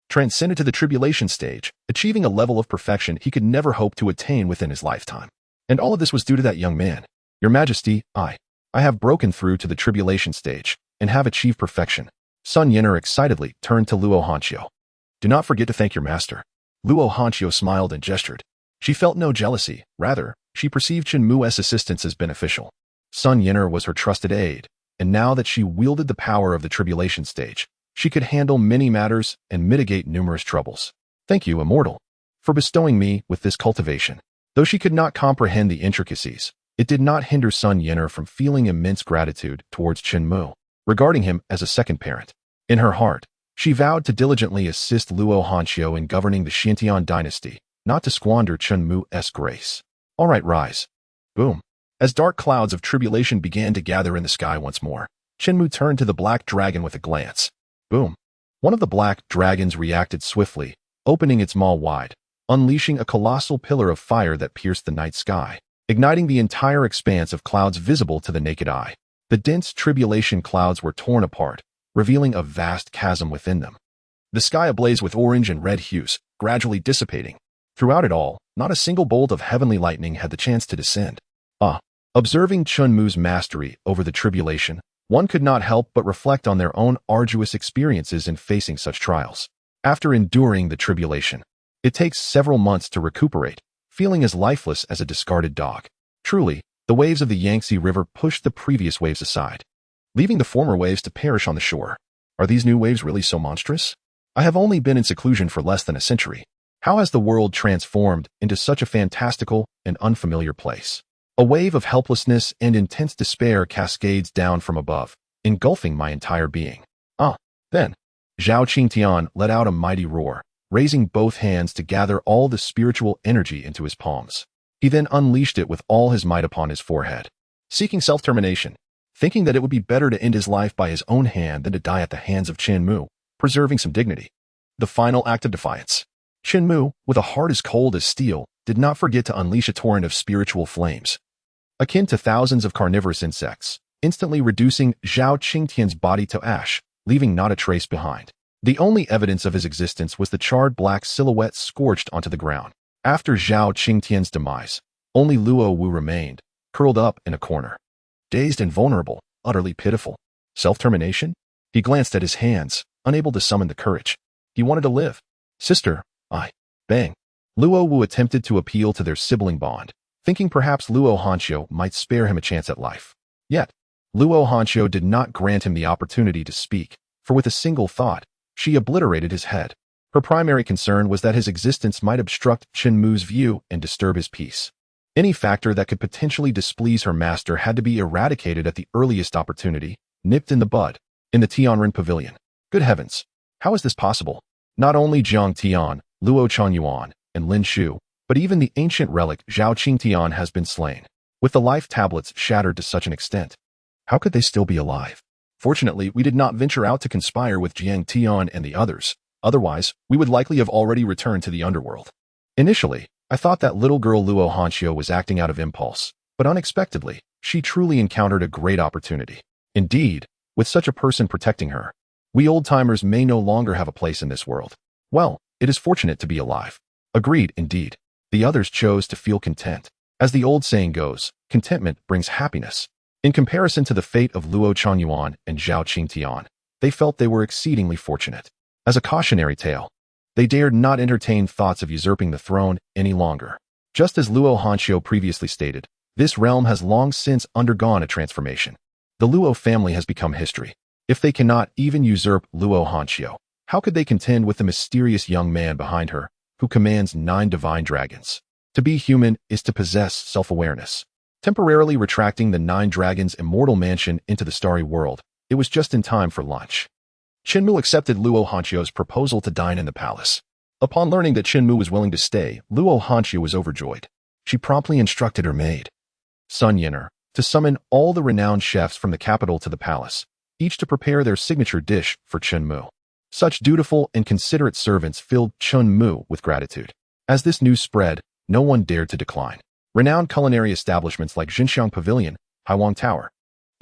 transcended to the tribulation stage, achieving a level of perfection he could never hope to attain within his lifetime. And all of this was due to that young man. "Your Majesty, I have broken through to the tribulation stage, and have achieved perfection." Sun Yener excitedly turned to Luo Hanxiu. "Do not forget to thank your master." Luo Hanxiu smiled and gestured. She felt no jealousy, rather, she perceived Chen Mu's assistance as beneficial. Sun Yener was her trusted aide, and now that she wielded the power of the tribulation stage, she could handle many matters and mitigate numerous troubles. "Thank you, immortal, for bestowing me with this cultivation." Though she could not comprehend the intricacies, it did not hinder Sun Yener from feeling immense gratitude towards Chen Mu, regarding him as a second parent. In her heart, she vowed to diligently assist Luo Hanxiu in governing the Xiantian dynasty, not to squander Chen Mu's grace. "All right, rise." Boom. As dark clouds of tribulation began to gather in the sky once more, Chen Mu turned to the black dragon with a glance. Boom. One of the black dragons reacted swiftly, opening its maw wide, unleashing a colossal pillar of fire that pierced the night sky, igniting the entire expanse of clouds visible to the naked eye. The dense tribulation clouds were torn apart, revealing a vast chasm within them. The sky ablaze with orange and red hues, gradually dissipating. Throughout it all, not a single bolt of heavenly lightning had the chance to descend. Observing Chen Mu's mastery over the tribulation, one could not help but reflect on their own arduous experiences in facing such trials. After enduring the tribulation, it takes several months to recuperate, feeling as lifeless as a discarded dog. Truly, the waves of the Yangtze River pushed the previous waves aside, leaving the former waves to perish on the shore. Are these new waves really so monstrous? I have only been in seclusion for less than a century. How has the world transformed into such a fantastical and unfamiliar place? A wave of helplessness and intense despair cascades down from above, engulfing my entire being. Then, Zhao Qingtian let out a mighty roar, raising both hands to gather all the spiritual energy into his palms. He then unleashed it with all his might upon his forehead, seeking self-termination, thinking that it would be better to end his life by his own hand than to die at the hands of Chen Mu, preserving some dignity. The final act of defiance. Chen Mu, with a heart as cold as steel, did not forget to unleash a torrent of spiritual flames, akin to thousands of carnivorous insects, instantly reducing Zhao Qingtian's body to ash, leaving not a trace behind. The only evidence of his existence was the charred black silhouette scorched onto the ground. After Zhao Qingtian's demise, only Luo Wu remained, curled up in a corner. Dazed and vulnerable, utterly pitiful. Self-termination? He glanced at his hands, unable to summon the courage. He wanted to live. Sister, bang. Luo Wu attempted to appeal to their sibling bond, thinking perhaps Luo Hanqiu might spare him a chance at life. Yet, Luo Hanqiu did not grant him the opportunity to speak, for with a single thought, she obliterated his head. Her primary concern was that his existence might obstruct Chen Mu's view and disturb his peace. Any factor that could potentially displease her master had to be eradicated at the earliest opportunity, nipped in the bud, in the Tianren Pavilion. Good heavens! How is this possible? Not only Jiang Tian, Luo Chuanyuan, and Lin Shu, but even the ancient relic Zhao Qingtian has been slain, with the life tablets shattered to such an extent. How could they still be alive? Fortunately, we did not venture out to conspire with Jiang Tian and the others. Otherwise, we would likely have already returned to the underworld. Initially, I thought that little girl Luo Hanqiu was acting out of impulse, but unexpectedly, she truly encountered a great opportunity. Indeed, with such a person protecting her, we old-timers may no longer have a place in this world. Well, it is fortunate to be alive. Agreed, indeed. The others chose to feel content. As the old saying goes, contentment brings happiness. In comparison to the fate of Luo Chuanyuan and Zhao Qingtian, they felt they were exceedingly fortunate. As a cautionary tale, they dared not entertain thoughts of usurping the throne any longer. Just as Luo Hanqiu previously stated, this realm has long since undergone a transformation. The Luo family has become history. If they cannot even usurp Luo Hanqiu, how could they contend with the mysterious young man behind her, who commands 9 divine dragons? To be human is to possess self-awareness. Temporarily retracting the 9 dragons' immortal mansion into the starry world, it was just in time for lunch. Chen Mu accepted Luo Hanqiu's proposal to dine in the palace. Upon learning that Chen Mu was willing to stay, Luo Hanqiu was overjoyed. She promptly instructed her maid, Sun Yin'er, to summon all the renowned chefs from the capital to the palace, each to prepare their signature dish for Chen Mu. Such dutiful and considerate servants filled Chen Mu with gratitude. As this news spread, no one dared to decline. Renowned culinary establishments like Jinxiang Pavilion, Haiwang Tower,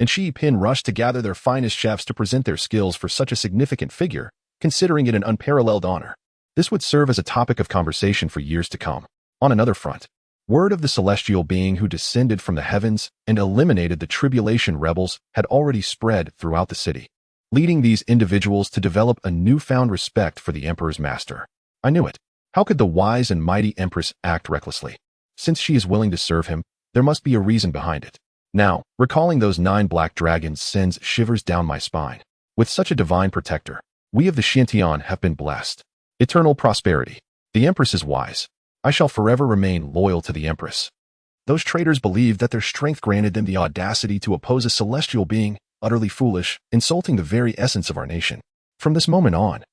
and Shi Pin rushed to gather their finest chefs to present their skills for such a significant figure, considering it an unparalleled honor. This would serve as a topic of conversation for years to come. On another front, word of the celestial being who descended from the heavens and eliminated the tribulation rebels had already spread throughout the city, leading these individuals to develop a newfound respect for the emperor's master. I knew it. How could the wise and mighty empress act recklessly? Since she is willing to serve him, there must be a reason behind it. Now, recalling those 9 black dragons sends shivers down my spine. With such a divine protector, we of the Xintian have been blessed. Eternal prosperity. The empress is wise. I shall forever remain loyal to the empress. Those traitors believed that their strength granted them the audacity to oppose a celestial being, utterly foolish, insulting the very essence of our nation. From this moment on,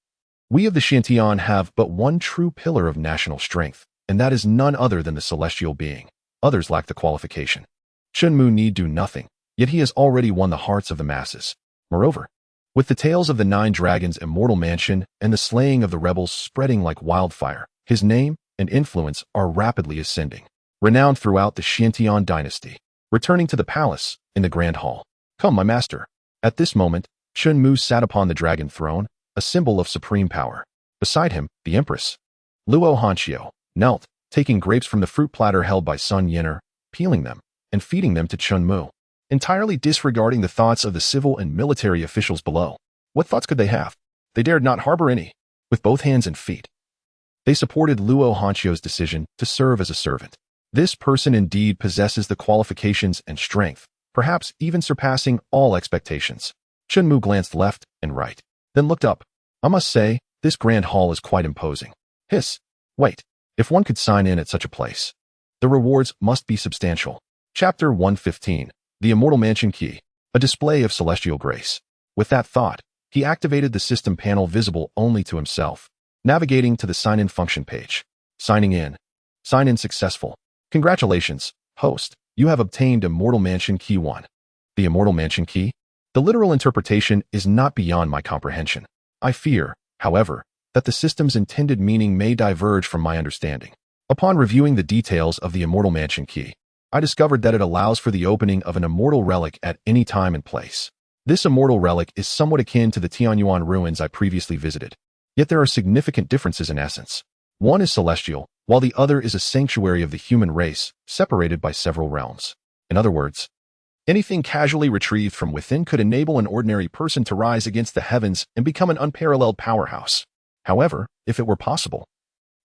we of the Xintian have but one true pillar of national strength, and that is none other than the celestial being. Others lack the qualification. Chen Mu need do nothing, yet he has already won the hearts of the masses. Moreover, with the tales of the 9 dragons' immortal mansion and the slaying of the rebels spreading like wildfire, his name and influence are rapidly ascending, renowned throughout the Xintian dynasty. Returning to the palace, in the grand hall. Come, my master. At this moment, Chen Mu sat upon the dragon throne, a symbol of supreme power. Beside him, the empress. Luo Hanqiu knelt, taking grapes from the fruit platter held by Sun Yin'er, peeling them, and feeding them to Chen Mu, entirely disregarding the thoughts of the civil and military officials below. What thoughts could they have? They dared not harbor any. With both hands and feet, they supported Luo Hanqiu's decision to serve as a servant. This person indeed possesses the qualifications and strength, perhaps even surpassing all expectations. Chen Mu glanced left and right, then looked up. I must say, this grand hall is quite imposing. Hiss. Wait. If one could sign in at such a place, the rewards must be substantial. Chapter 115. The Immortal Mansion Key. A display of celestial grace. With that thought, he activated the system panel visible only to himself, navigating to the sign-in function page. Signing in. Sign in successful. Congratulations, host. You have obtained Immortal Mansion Key 1. The Immortal Mansion Key? The literal interpretation is not beyond my comprehension. I fear, however, that the system's intended meaning may diverge from my understanding. Upon reviewing the details of the Immortal Mansion Key, I discovered that it allows for the opening of an immortal relic at any time and place. This immortal relic is somewhat akin to the Tianyuan ruins I previously visited. Yet there are significant differences in essence. One is celestial, while the other is a sanctuary of the human race, separated by several realms. In other words, anything casually retrieved from within could enable an ordinary person to rise against the heavens and become an unparalleled powerhouse. However, if it were possible,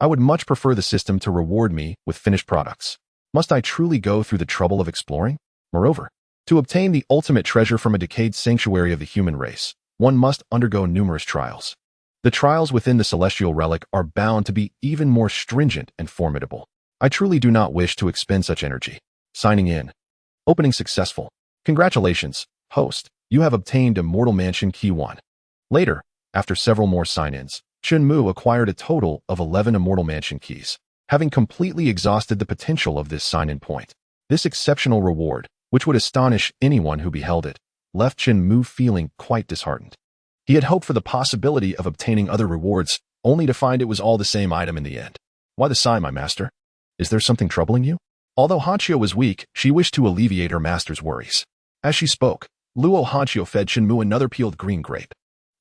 I would much prefer the system to reward me with finished products. Must I truly go through the trouble of exploring? Moreover, to obtain the ultimate treasure from a decayed sanctuary of the human race, one must undergo numerous trials. The trials within the celestial relic are bound to be even more stringent and formidable. I truly do not wish to expend such energy. Signing in. Opening successful. Congratulations, host. You have obtained Immortal Mansion Key 1. Later, after several more sign-ins, Chen Mu acquired a total of 11 Immortal Mansion Keys, having completely exhausted the potential of this sign-in point. This exceptional reward, which would astonish anyone who beheld it, left Chen Mu feeling quite disheartened. He had hoped for the possibility of obtaining other rewards, only to find it was all the same item in the end. Why the sigh, my master? Is there something troubling you? Although Hanqiu was weak, she wished to alleviate her master's worries. As she spoke, Luo Hanqiu fed Chen Mu another peeled green grape.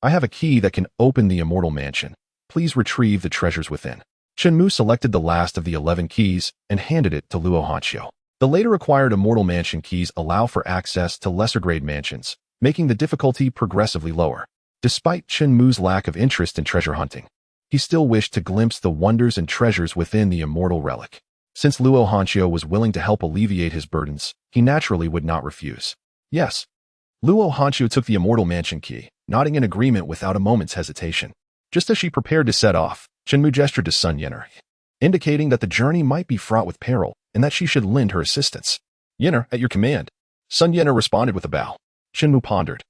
I have a key that can open the immortal mansion. Please retrieve the treasures within. Chen Mu selected the last of the 11 keys and handed it to Luo Hanqiu. The later acquired immortal mansion keys allow for access to lesser-grade mansions, making the difficulty progressively lower. Despite Chen Mu's lack of interest in treasure hunting, he still wished to glimpse the wonders and treasures within the immortal relic. Since Luo Hanqiu was willing to help alleviate his burdens, he naturally would not refuse. Yes. Luo Hanqiu took the immortal mansion key, nodding in agreement without a moment's hesitation. Just as she prepared to set off, Chen Mu gestured to Sun Yener, indicating that the journey might be fraught with peril and that she should lend her assistance. Yener, at your command. Sun Yener responded with a bow. Chen Mu pondered.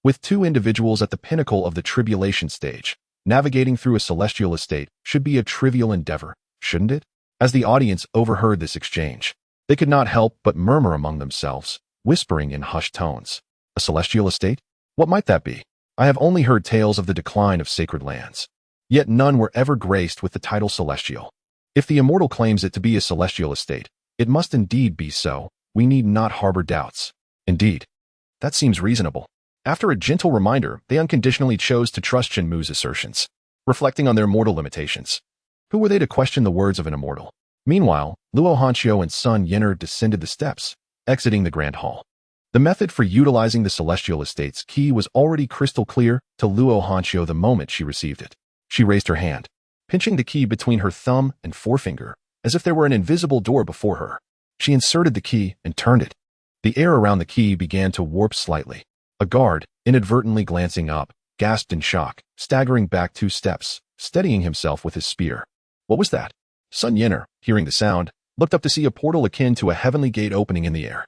With two individuals at the pinnacle of the tribulation stage, navigating through a celestial estate should be a trivial endeavor, shouldn't it? As the audience overheard this exchange, they could not help but murmur among themselves, whispering in hushed tones. A celestial estate? What might that be? I have only heard tales of the decline of sacred lands. Yet none were ever graced with the title celestial. If the immortal claims it to be a celestial estate, it must indeed be so. We need not harbor doubts. Indeed. That seems reasonable. After a gentle reminder, they unconditionally chose to trust Chen Mu's assertions, reflecting on their mortal limitations. Who were they to question the words of an immortal? Meanwhile, Luo Hanqiu and Sun Yener descended the steps, exiting the grand hall. The method for utilizing the celestial estate's key was already crystal clear to Luo Hanqiu the moment she received it. She raised her hand, pinching the key between her thumb and forefinger, as if there were an invisible door before her. She inserted the key and turned it. The air around the key began to warp slightly. A guard, inadvertently glancing up, gasped in shock, staggering back 2 steps, steadying himself with his spear. What was that? Sun Yener, hearing the sound, looked up to see a portal akin to a heavenly gate opening in the air.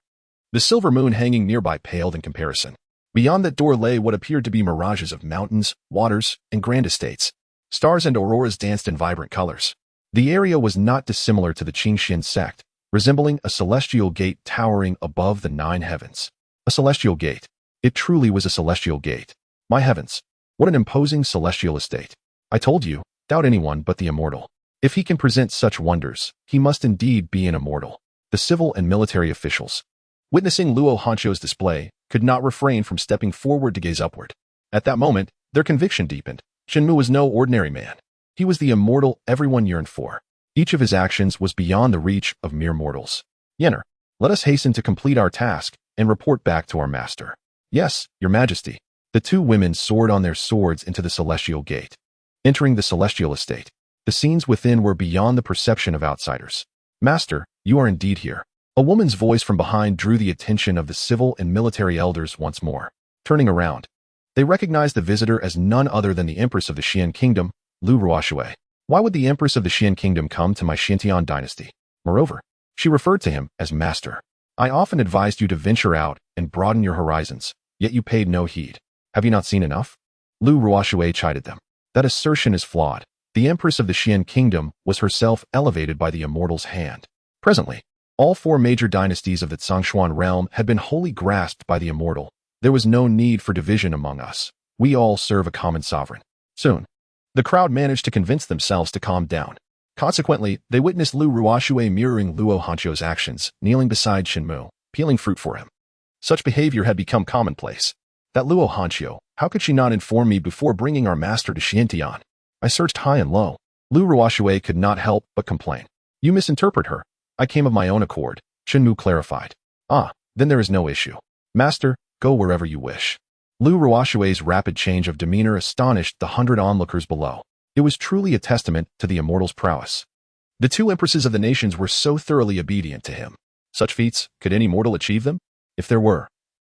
The silver moon hanging nearby paled in comparison. Beyond that door lay what appeared to be mirages of mountains, waters, and grand estates. Stars and auroras danced in vibrant colors. The area was not dissimilar to the Qingxian sect, resembling a celestial gate towering above the 9 heavens. A celestial gate. It truly was a celestial gate. My heavens, what an imposing celestial estate. I told you, doubt anyone but the immortal. If he can present such wonders, he must indeed be an immortal. The civil and military officials, witnessing Luo Hanqiu's display, could not refrain from stepping forward to gaze upward. At that moment, their conviction deepened. Chen Mu was no ordinary man. He was the immortal everyone yearned for. Each of his actions was beyond the reach of mere mortals. Yener, Let us hasten to complete our task and report back to our master. Yes, your majesty. The two women soared on their swords into the celestial gate. Entering the celestial estate, the scenes within were beyond the perception of outsiders. Master, you are indeed here. A woman's voice from behind drew the attention of the civil and military elders once more. Turning around, they recognized the visitor as none other than the Empress of the Xian Kingdom, Lu Ruoshui. Why would the Empress of the Xian Kingdom come to my Xiantian dynasty? Moreover, she referred to him as master. I often advised you to venture out and broaden your horizons, yet you paid no heed. Have you not seen enough? Lu Ruoshui chided them. That assertion is flawed. The Empress of the Xian Kingdom was herself elevated by the immortal's hand. Presently, all four major dynasties of the Zhongshuan realm had been wholly grasped by the immortal. There was no need for division among us. We all serve a common sovereign. Soon, the crowd managed to convince themselves to calm down. Consequently, they witnessed Lu Ruoshui mirroring Luo Hanqiu's actions, kneeling beside Chen Mu, peeling fruit for him. Such behavior had become commonplace. That Luo Hanqiu, how could she not inform me before bringing our master to Xiantian? I searched high and low. Lu Ruoshui could not help but complain. You misinterpret her. I came of my own accord, Chen Mu clarified. Ah, then there is no issue. Master, go wherever you wish. Lu Ruoshui's rapid change of demeanor astonished the 100 onlookers below. It was truly a testament to the immortal's prowess. The two empresses of the nations were so thoroughly obedient to him. Such feats, could any mortal achieve them? If there were,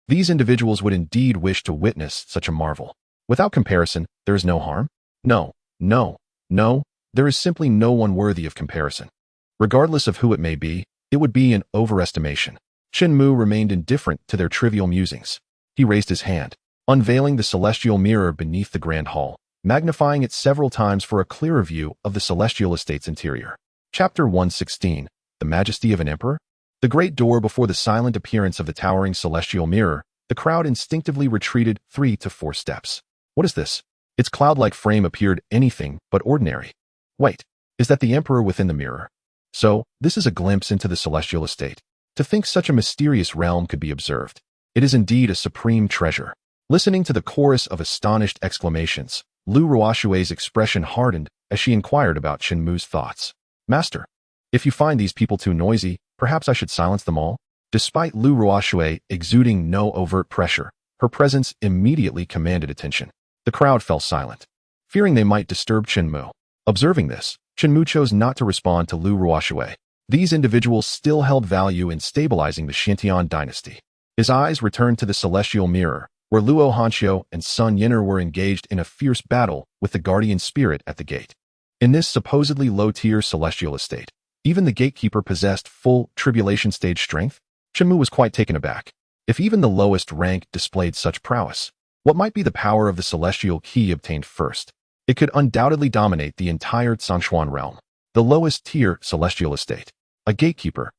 these individuals would indeed wish to witness such a marvel. Without comparison, there is no harm? No, there is simply no one worthy of comparison. Regardless of who it may be, it would be an overestimation. Chen Mu remained indifferent to their trivial musings. He raised his hand, unveiling the celestial mirror beneath the grand hall, magnifying it several times for a clearer view of the celestial estate's interior. Chapter 116, The Majesty of an Emperor? The great door before the silent appearance of the towering celestial mirror, the crowd instinctively retreated 3 to 4 steps. What is this? Its cloud-like frame appeared anything but ordinary. Wait, is that the emperor within the mirror? So, this is a glimpse into the celestial estate. To think such a mysterious realm could be observed. It is indeed a supreme treasure. Listening to the chorus of astonished exclamations, Lu Ruoshui's expression hardened as she inquired about Chen Mu's thoughts. Master, if you find these people too noisy, perhaps I should silence them all? Despite Lu Ruoshui exuding no overt pressure, her presence immediately commanded attention. The crowd fell silent, fearing they might disturb Chen Mu. Observing this, Chen Mu chose not to respond to Lu Ruoshui. These individuals still held value in stabilizing the Xiantian dynasty. His eyes returned to the celestial mirror, where Luo Hanqiu and Sun Yin'er were engaged in a fierce battle with the guardian spirit at the gate. In this supposedly low-tier celestial estate, even the gatekeeper possessed full tribulation stage strength. Chen Mu was quite taken aback. If even the lowest rank displayed such prowess, what might be the power of the celestial key obtained first? It could undoubtedly dominate the entire Zhongshuan realm. The lowest tier celestial estate, a gatekeeper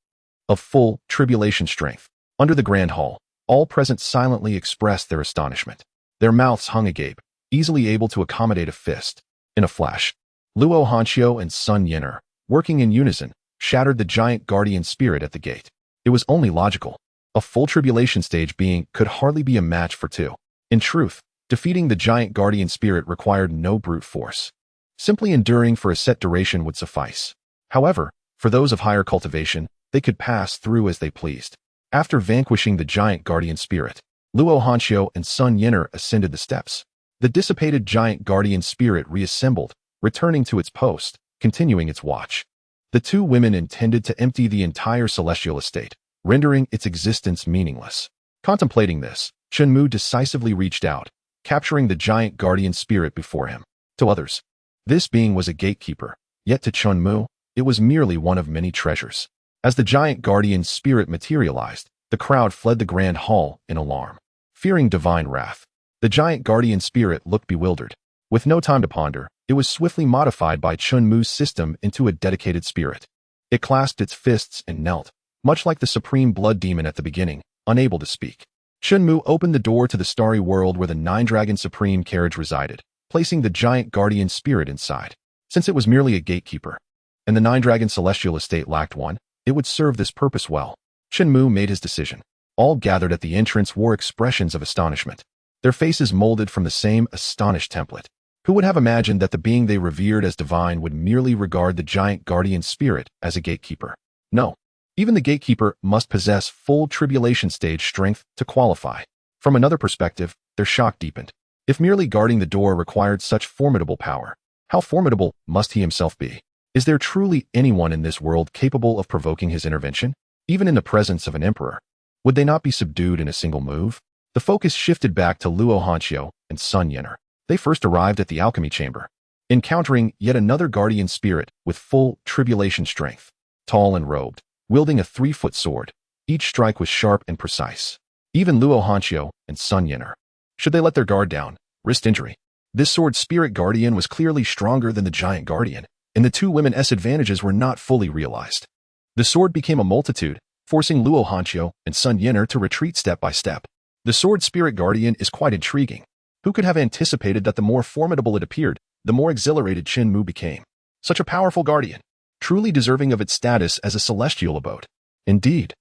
of full tribulation strength. Under the grand hall, all present silently expressed their astonishment. Their mouths hung agape, easily able to accommodate a fist. In a flash, Luo Hanqiu and Sun Yin'er, working in unison, shattered the giant guardian spirit at the gate. It was only logical. A full tribulation stage being could hardly be a match for two. In truth, defeating the giant guardian spirit required no brute force. Simply enduring for a set duration would suffice. However, for those of higher cultivation, they could pass through as they pleased. After vanquishing the giant guardian spirit, Luo Hanqiu and Sun Yin'er ascended the steps. The dissipated giant guardian spirit reassembled, returning to its post, continuing its watch. The two women intended to empty the entire celestial estate, rendering its existence meaningless. Contemplating this, Chen Mu decisively reached out, capturing the giant guardian spirit before him. To others, this being was a gatekeeper, yet to Chen Mu, it was merely one of many treasures. As the giant guardian spirit materialized, the crowd fled the grand hall in alarm. Fearing divine wrath, the giant guardian spirit looked bewildered. With no time to ponder, it was swiftly modified by Chen Mu's system into a dedicated spirit. It clasped its fists and knelt, much like the supreme blood demon at the beginning, unable to speak. Chen Mu opened the door to the starry world where the Nine-Dragon Supreme carriage resided, placing the giant guardian spirit inside. Since it was merely a gatekeeper, and the Nine-Dragon celestial estate lacked one, it would serve this purpose well. Chen Mu made his decision. All gathered at the entrance wore expressions of astonishment, their faces molded from the same astonished template. Who would have imagined that the being they revered as divine would merely regard the giant guardian spirit as a gatekeeper? No, Even the gatekeeper must possess full tribulation stage strength to qualify. From another perspective, their shock deepened. If merely guarding the door required such formidable power, how formidable must he himself be? Is there truly anyone in this world capable of provoking his intervention? Even in the presence of an emperor, would they not be subdued in a single move? The focus shifted back to Luo Hanqiu and Sun Yener. They first arrived at the alchemy chamber, encountering yet another guardian spirit with full tribulation strength. Tall and robed, wielding a 3-foot sword, each strike was sharp and precise. Even Luo Hanqiu and Sun Yener, should they let their guard down, risk injury? This sword spirit guardian was clearly stronger than the giant guardian, and the two women's advantages were not fully realized. The sword became a multitude, forcing Luo Hanqiu and Sun Yener to retreat step by step. The sword spirit guardian is quite intriguing. Who could have anticipated that the more formidable it appeared, the more exhilarated Chen Mu became? Such a powerful guardian, truly deserving of its status as a celestial abode. Indeed,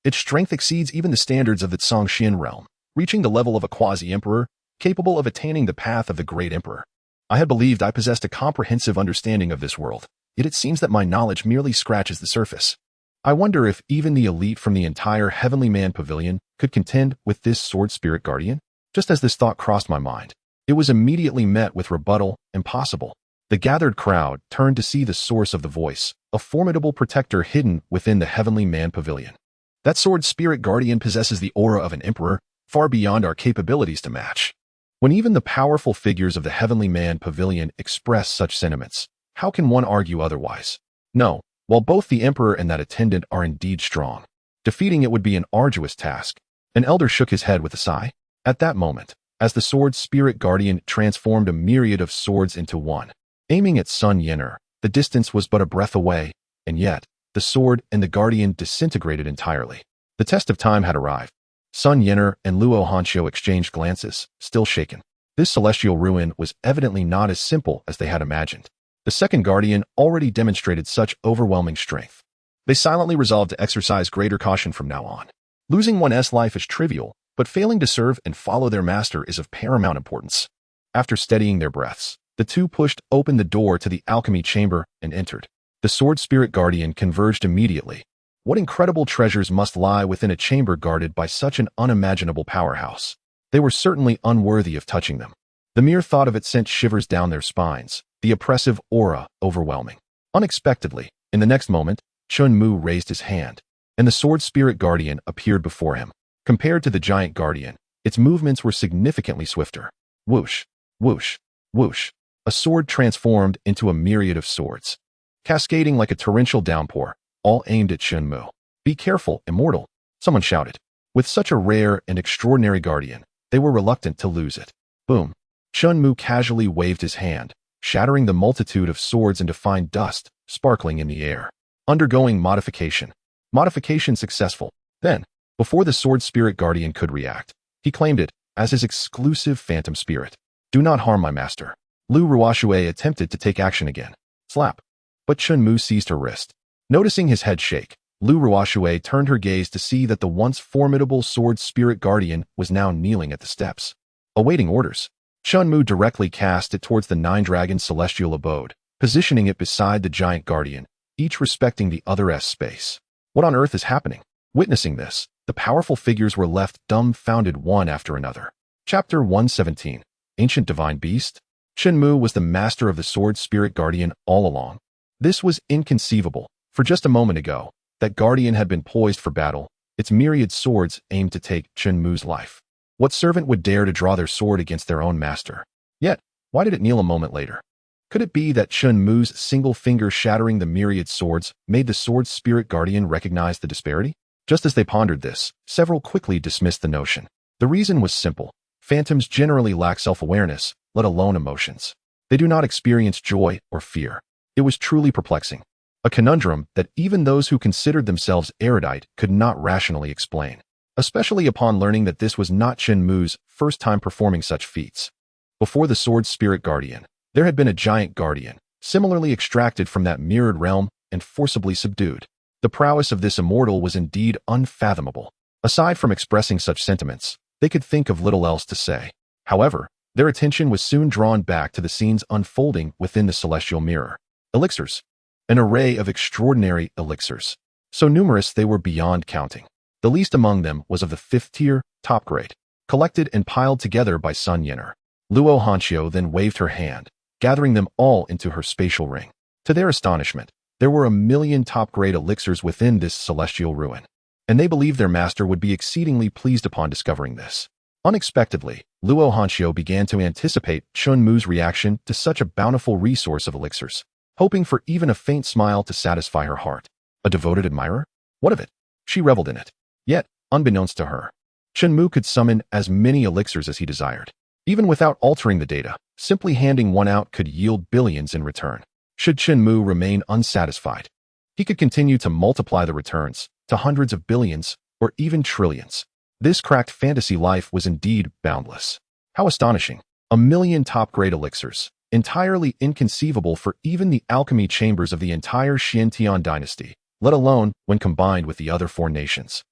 its strength exceeds even the standards of the Zhongxian realm, reaching the level of a quasi-emperor, capable of attaining the path of the great emperor. I had believed I possessed a comprehensive understanding of this world, yet it seems that my knowledge merely scratches the surface. I wonder if even the elite from the entire Heavenly Man Pavilion could contend with this sword spirit guardian? Just as this thought crossed my mind, it was immediately met with rebuttal: impossible. The gathered crowd turned to see the source of the voice, a formidable protector hidden within the Heavenly Man Pavilion. That sword spirit guardian possesses the aura of an emperor, far beyond our capabilities to match. When even the powerful figures of the Heavenly Man Pavilion express such sentiments, how can one argue otherwise? No, while both the emperor and that attendant are indeed strong, defeating it would be an arduous task. An elder shook his head with a sigh. At that moment, as the sword spirit guardian transformed a myriad of swords into one, aiming at Sun Yener, the distance was but a breath away, and yet, the sword and the guardian disintegrated entirely. The test of time had arrived. Sun Yener and Luo Hanqiu exchanged glances, still shaken. This celestial ruin was evidently not as simple as they had imagined. The second guardian already demonstrated such overwhelming strength. They silently resolved to exercise greater caution from now on. Losing one's life is trivial, but failing to serve and follow their master is of paramount importance. After steadying their breaths, the two pushed open the door to the alchemy chamber and entered. The sword spirit guardian converged immediately. What incredible treasures must lie within a chamber guarded by such an unimaginable powerhouse? They were certainly unworthy of touching them. The mere thought of it sent shivers down their spines, the oppressive aura overwhelming. Unexpectedly, in the next moment, Chen Mu raised his hand, and the sword spirit guardian appeared before him. Compared to the giant guardian, its movements were significantly swifter. Whoosh, whoosh, whoosh. A sword transformed into a myriad of swords, cascading like a torrential downpour, all aimed at Chen Mu. Be careful, immortal, someone shouted. With such a rare and extraordinary guardian, they were reluctant to lose it. Boom. Chen Mu casually waved his hand, shattering the multitude of swords into fine dust, sparkling in the air. Undergoing modification. Modification successful. Then, before the sword spirit guardian could react, he claimed it as his exclusive phantom spirit. Do not harm my master. Lu Ruoxue attempted to take action again. Slap. But Chen Mu seized her wrist. Noticing his head shake, Lu Ruoxue turned her gaze to see that the once formidable sword spirit guardian was now kneeling at the steps, awaiting orders. Chen Mu directly cast it towards the nine-dragon celestial abode, positioning it beside the giant guardian, each respecting the other's space. What on earth is happening? Witnessing this, the powerful figures were left dumbfounded one after another. Chapter 117. Ancient Divine Beast. Chen Mu was the master of the sword spirit guardian all along. This was inconceivable, for just a moment ago, that guardian had been poised for battle, its myriad swords aimed to take Chen Mu's life. What servant would dare to draw their sword against their own master? Yet, why did it kneel a moment later? Could it be that Chen Mu's single finger shattering the myriad swords made the sword spirit guardian recognize the disparity? Just as they pondered this, several quickly dismissed the notion. The reason was simple. Phantoms generally lack self-awareness, let alone emotions. They do not experience joy or fear. It was truly perplexing. A conundrum that even those who considered themselves erudite could not rationally explain, especially upon learning that this was not Chen Mu's first time performing such feats. Before the sword spirit guardian, there had been a giant guardian, similarly extracted from that mirrored realm and forcibly subdued. The prowess of this immortal was indeed unfathomable. Aside from expressing such sentiments, they could think of little else to say. However, their attention was soon drawn back to the scenes unfolding within the celestial mirror. Elixirs. An array of extraordinary elixirs. So numerous they were beyond counting. The least among them was of the 5th tier, top grade, collected and piled together by Sun Yin'er. Luo Hanxiu then waved her hand, gathering them all into her spatial ring. To their astonishment, there were 1,000,000 top-grade elixirs within this celestial ruin, and they believed their master would be exceedingly pleased upon discovering this. Unexpectedly, Luo Hanxiu began to anticipate Chen Mu's reaction to such a bountiful resource of elixirs, hoping for even a faint smile to satisfy her heart. A devoted admirer? What of it? She reveled in it. Yet, unbeknownst to her, Chen Mu could summon as many elixirs as he desired. Even without altering the data, simply handing one out could yield billions in return. Should Chen Mu remain unsatisfied, he could continue to multiply the returns to hundreds of billions or even trillions. This cracked fantasy life was indeed boundless. How astonishing! 1,000,000 top-grade elixirs, entirely inconceivable for even the alchemy chambers of the entire Xiantian dynasty, let alone when combined with the other 4 nations.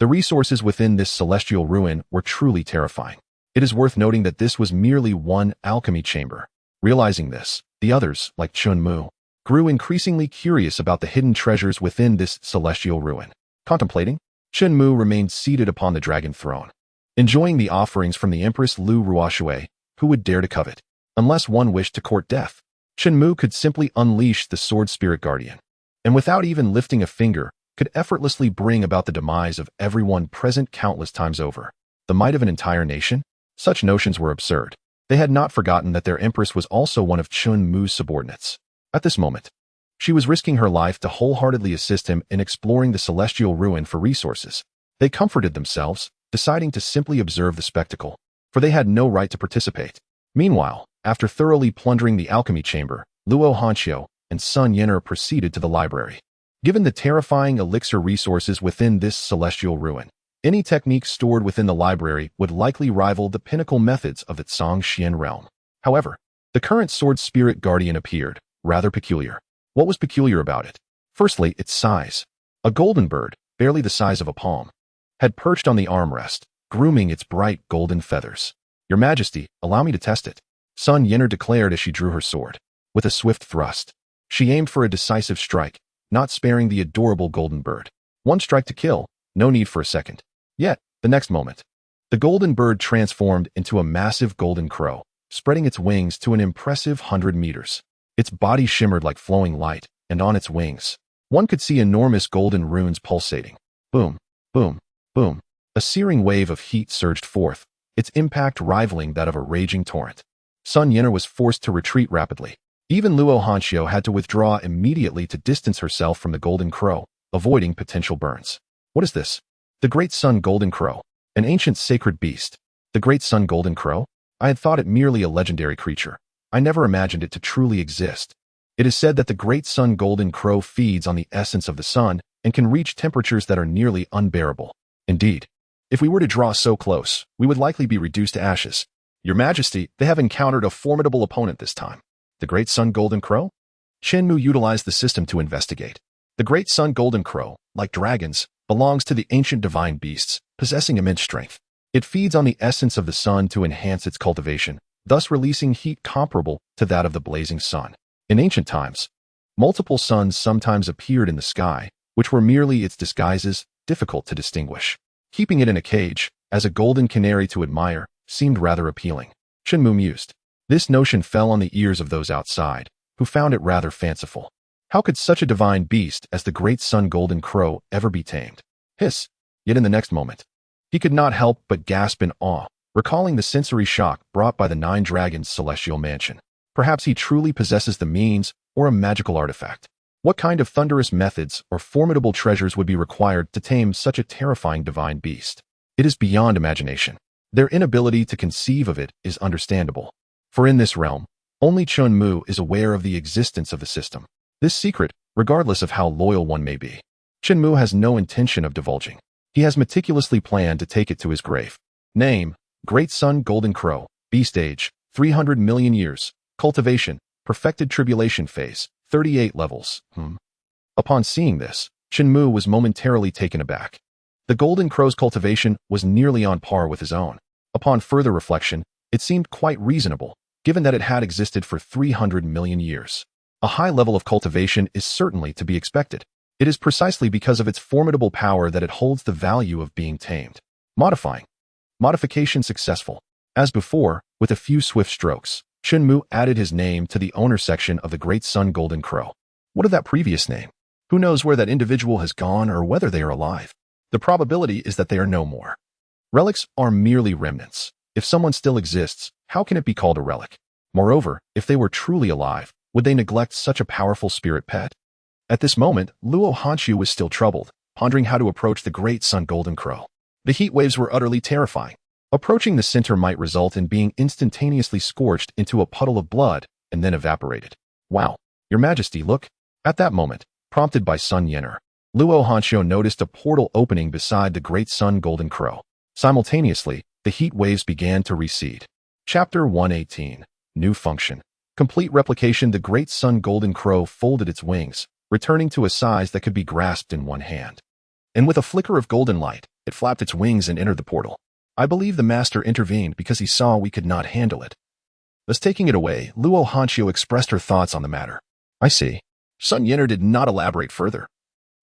The resources within this celestial ruin were truly terrifying. It is worth noting that this was merely one alchemy chamber. Realizing this, the others, like Chen Mu, grew increasingly curious about the hidden treasures within this celestial ruin. Contemplating, Chen Mu remained seated upon the dragon throne, enjoying the offerings from the Empress Lu Ruoshui, who would dare to covet. Unless one wished to court death, Chen Mu could simply unleash the sword spirit guardian, and without even lifting a finger, could effortlessly bring about the demise of everyone present countless times over. The might of an entire nation? Such notions were absurd. They had not forgotten that their empress was also one of Chen Mu's subordinates. At this moment, she was risking her life to wholeheartedly assist him in exploring the celestial ruin for resources. They comforted themselves, deciding to simply observe the spectacle, for they had no right to participate. Meanwhile, after thoroughly plundering the alchemy chamber, Luo Hanxiu and Sun Yin'er proceeded to the library. Given the terrifying elixir resources within this celestial ruin, any technique stored within the library would likely rival the pinnacle methods of the Zhangxian realm. However, the current sword spirit guardian appeared rather peculiar. What was peculiar about it? Firstly, its size. A golden bird, barely the size of a palm, had perched on the armrest, grooming its bright golden feathers. "Your Majesty, allow me to test it," Sun Yin'er declared as she drew her sword. With a swift thrust, she aimed for a decisive strike, not sparing the adorable golden bird. One strike to kill, no need for a second. Yet, the next moment, the golden bird transformed into a massive golden crow, spreading its wings to an impressive 100 meters. Its body shimmered like flowing light, and on its wings, one could see enormous golden runes pulsating. Boom, boom, boom. A searing wave of heat surged forth, its impact rivaling that of a raging torrent. Sun Yin'er was forced to retreat rapidly. Even Luo Hanxiu had to withdraw immediately to distance herself from the golden crow, avoiding potential burns. What is this? The Great Sun Golden Crow, an ancient sacred beast. The Great Sun Golden Crow? I had thought it merely a legendary creature. I never imagined it to truly exist. It is said that the Great Sun Golden Crow feeds on the essence of the sun and can reach temperatures that are nearly unbearable. Indeed, if we were to draw so close, we would likely be reduced to ashes. Your Majesty, they have encountered a formidable opponent this time. The Great Sun Golden Crow? Chen Mu utilized the system to investigate. The Great Sun Golden Crow, like dragons, belongs to the ancient divine beasts, possessing immense strength. It feeds on the essence of the sun to enhance its cultivation, thus releasing heat comparable to that of the blazing sun. In ancient times, multiple suns sometimes appeared in the sky, which were merely its disguises, difficult to distinguish. Keeping it in a cage, as a golden canary to admire, seemed rather appealing. Chen Mu mused. This notion fell on the ears of those outside, who found it rather fanciful. How could such a divine beast as the Great Sun Golden Crow ever be tamed? Hiss! Yet in the next moment, he could not help but gasp in awe, recalling the sensory shock brought by the 9 Dragons' celestial mansion. Perhaps he truly possesses the means or a magical artifact. What kind of thunderous methods or formidable treasures would be required to tame such a terrifying divine beast? It is beyond imagination. Their inability to conceive of it is understandable. For in this realm, only Chen Mu is aware of the existence of the system. This secret, regardless of how loyal one may be, Chen Mu has no intention of divulging. He has meticulously planned to take it to his grave. Name: Great Sun Golden Crow. Beast age: 300 million years. Cultivation: perfected tribulation phase, 38 levels. Upon seeing this, Chen Mu was momentarily taken aback. The Golden Crow's cultivation was nearly on par with his own. Upon further reflection, it seemed quite reasonable, given that it had existed for 300 million years. A high level of cultivation is certainly to be expected. It is precisely because of its formidable power that it holds the value of being tamed. Modifying. Modification successful. As before, with a few swift strokes, Chen Mu added his name to the owner section of the Great Sun Golden Crow. What of that previous name? Who knows where that individual has gone or whether they are alive? The probability is that they are no more. Relics are merely remnants. If someone still exists, how can it be called a relic? Moreover, if they were truly alive, would they neglect such a powerful spirit pet? At this moment, Luo Hanqiu was still troubled, pondering how to approach the Great Sun Golden Crow. The heat waves were utterly terrifying. Approaching the center might result in being instantaneously scorched into a puddle of blood and then evaporated. Wow, Your Majesty, look. At that moment, prompted by Sun Yener, Luo Hanqiu noticed a portal opening beside the Great Sun Golden Crow. Simultaneously, the heat waves began to recede. Chapter 118. New Function. Complete replication. The Great Sun Golden Crow folded its wings, returning to a size that could be grasped in one hand. And with a flicker of golden light, it flapped its wings and entered the portal. I believe the master intervened because he saw we could not handle it. Thus taking it away, Luo Hanqiu expressed her thoughts on the matter. I see. Sun Yener did not elaborate further.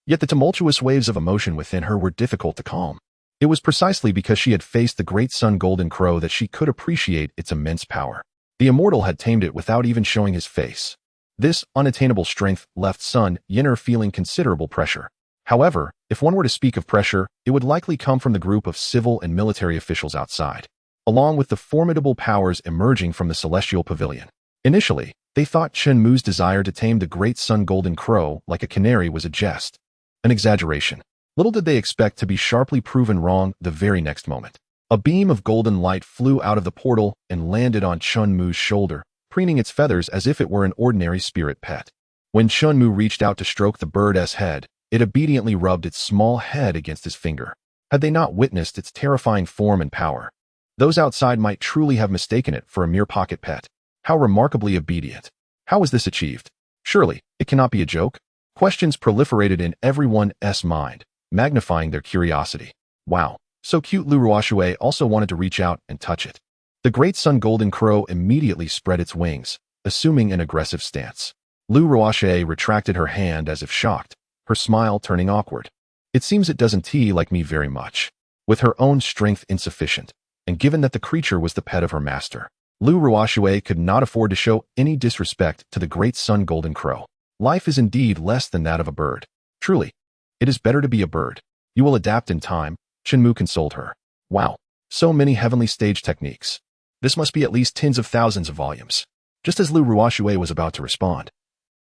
Yet the tumultuous waves of emotion within her were difficult to calm. It was precisely because she had faced the Great Sun Golden Crow that she could appreciate its immense power. The immortal had tamed it without even showing his face. This unattainable strength left Sun Yener feeling considerable pressure. However, if one were to speak of pressure, it would likely come from the group of civil and military officials outside, along with the formidable powers emerging from the Celestial Pavilion. Initially, they thought Chen Mu's desire to tame the Great Sun Golden Crow like a canary was a jest, an exaggeration. Little did they expect to be sharply proven wrong the very next moment. A beam of golden light flew out of the portal and landed on Chen Mu's shoulder, preening its feathers as if it were an ordinary spirit pet. When Chen Mu reached out to stroke the bird's head, it obediently rubbed its small head against his finger. Had they not witnessed its terrifying form and power, those outside might truly have mistaken it for a mere pocket pet. How remarkably obedient. How was this achieved? Surely, it cannot be a joke? Questions proliferated in everyone's mind, magnifying their curiosity. Wow, so cute. Lu Ruoxue also wanted to reach out and touch it. The Great Sun Golden Crow immediately spread its wings, assuming an aggressive stance. Lu Ruoxue retracted her hand as if shocked, her smile turning awkward. It seems it doesn't like me very much. With her own strength insufficient, and given that the creature was the pet of her master, Lu Ruoxue could not afford to show any disrespect to the Great Sun Golden Crow. Life is indeed less than that of a bird. Truly, it is better to be a bird. You will adapt in time, Chen Mu consoled her. Wow, so many heavenly stage techniques. This must be at least tens of thousands of volumes. Just as Lu Ruoxue was about to respond,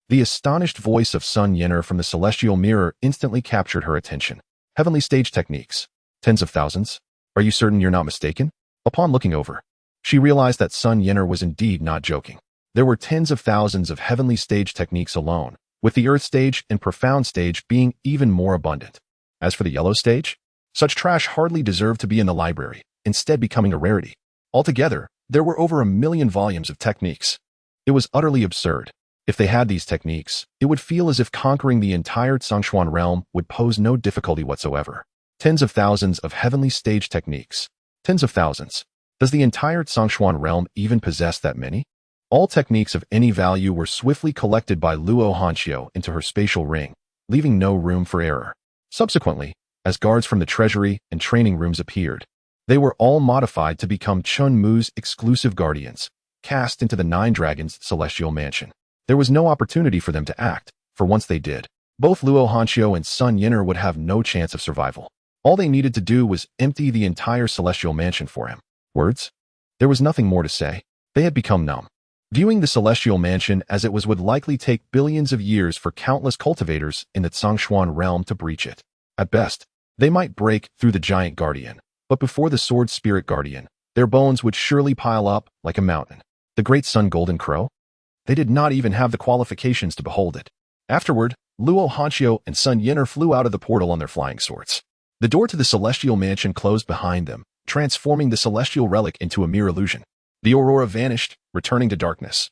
the astonished voice of Sun Yener from the celestial mirror instantly captured her attention. Heavenly stage techniques. Tens of thousands? Are you certain you're not mistaken? Upon looking over, she realized that Sun Yener was indeed not joking. There were tens of thousands of heavenly stage techniques alone, with the earth stage and profound stage being even more abundant. As for the yellow stage, such trash hardly deserved to be in the library, instead becoming a rarity. Altogether, there were over 1 million volumes of techniques. It was utterly absurd. If they had these techniques, it would feel as if conquering the entire Zhongshuan realm would pose no difficulty whatsoever. Tens of thousands of heavenly stage techniques. Tens of thousands. Does the entire Zhongshuan realm even possess that many? All techniques of any value were swiftly collected by Luo Hanqiu into her spatial ring, leaving no room for error. Subsequently, as guards from the treasury and training rooms appeared, they were all modified to become Chen Mu's exclusive guardians, cast into the Nine Dragons' celestial mansion. There was no opportunity for them to act, for once they did, both Luo Hanqiu and Sun Yener would have no chance of survival. All they needed to do was empty the entire celestial mansion for him. Words? There was nothing more to say. They had become numb, viewing the celestial mansion as it would likely take billions of years for countless cultivators in the Zhongshuan realm to breach it. At best, they might break through the giant guardian, but before the sword spirit guardian, their bones would surely pile up like a mountain. The Great Sun Golden Crow? They did not even have the qualifications to behold it. Afterward, Luo Hanqiu and Sun Yener flew out of the portal on their flying swords. The door to the celestial mansion closed behind them, transforming the celestial relic into a mere illusion. The aurora vanished, returning to darkness,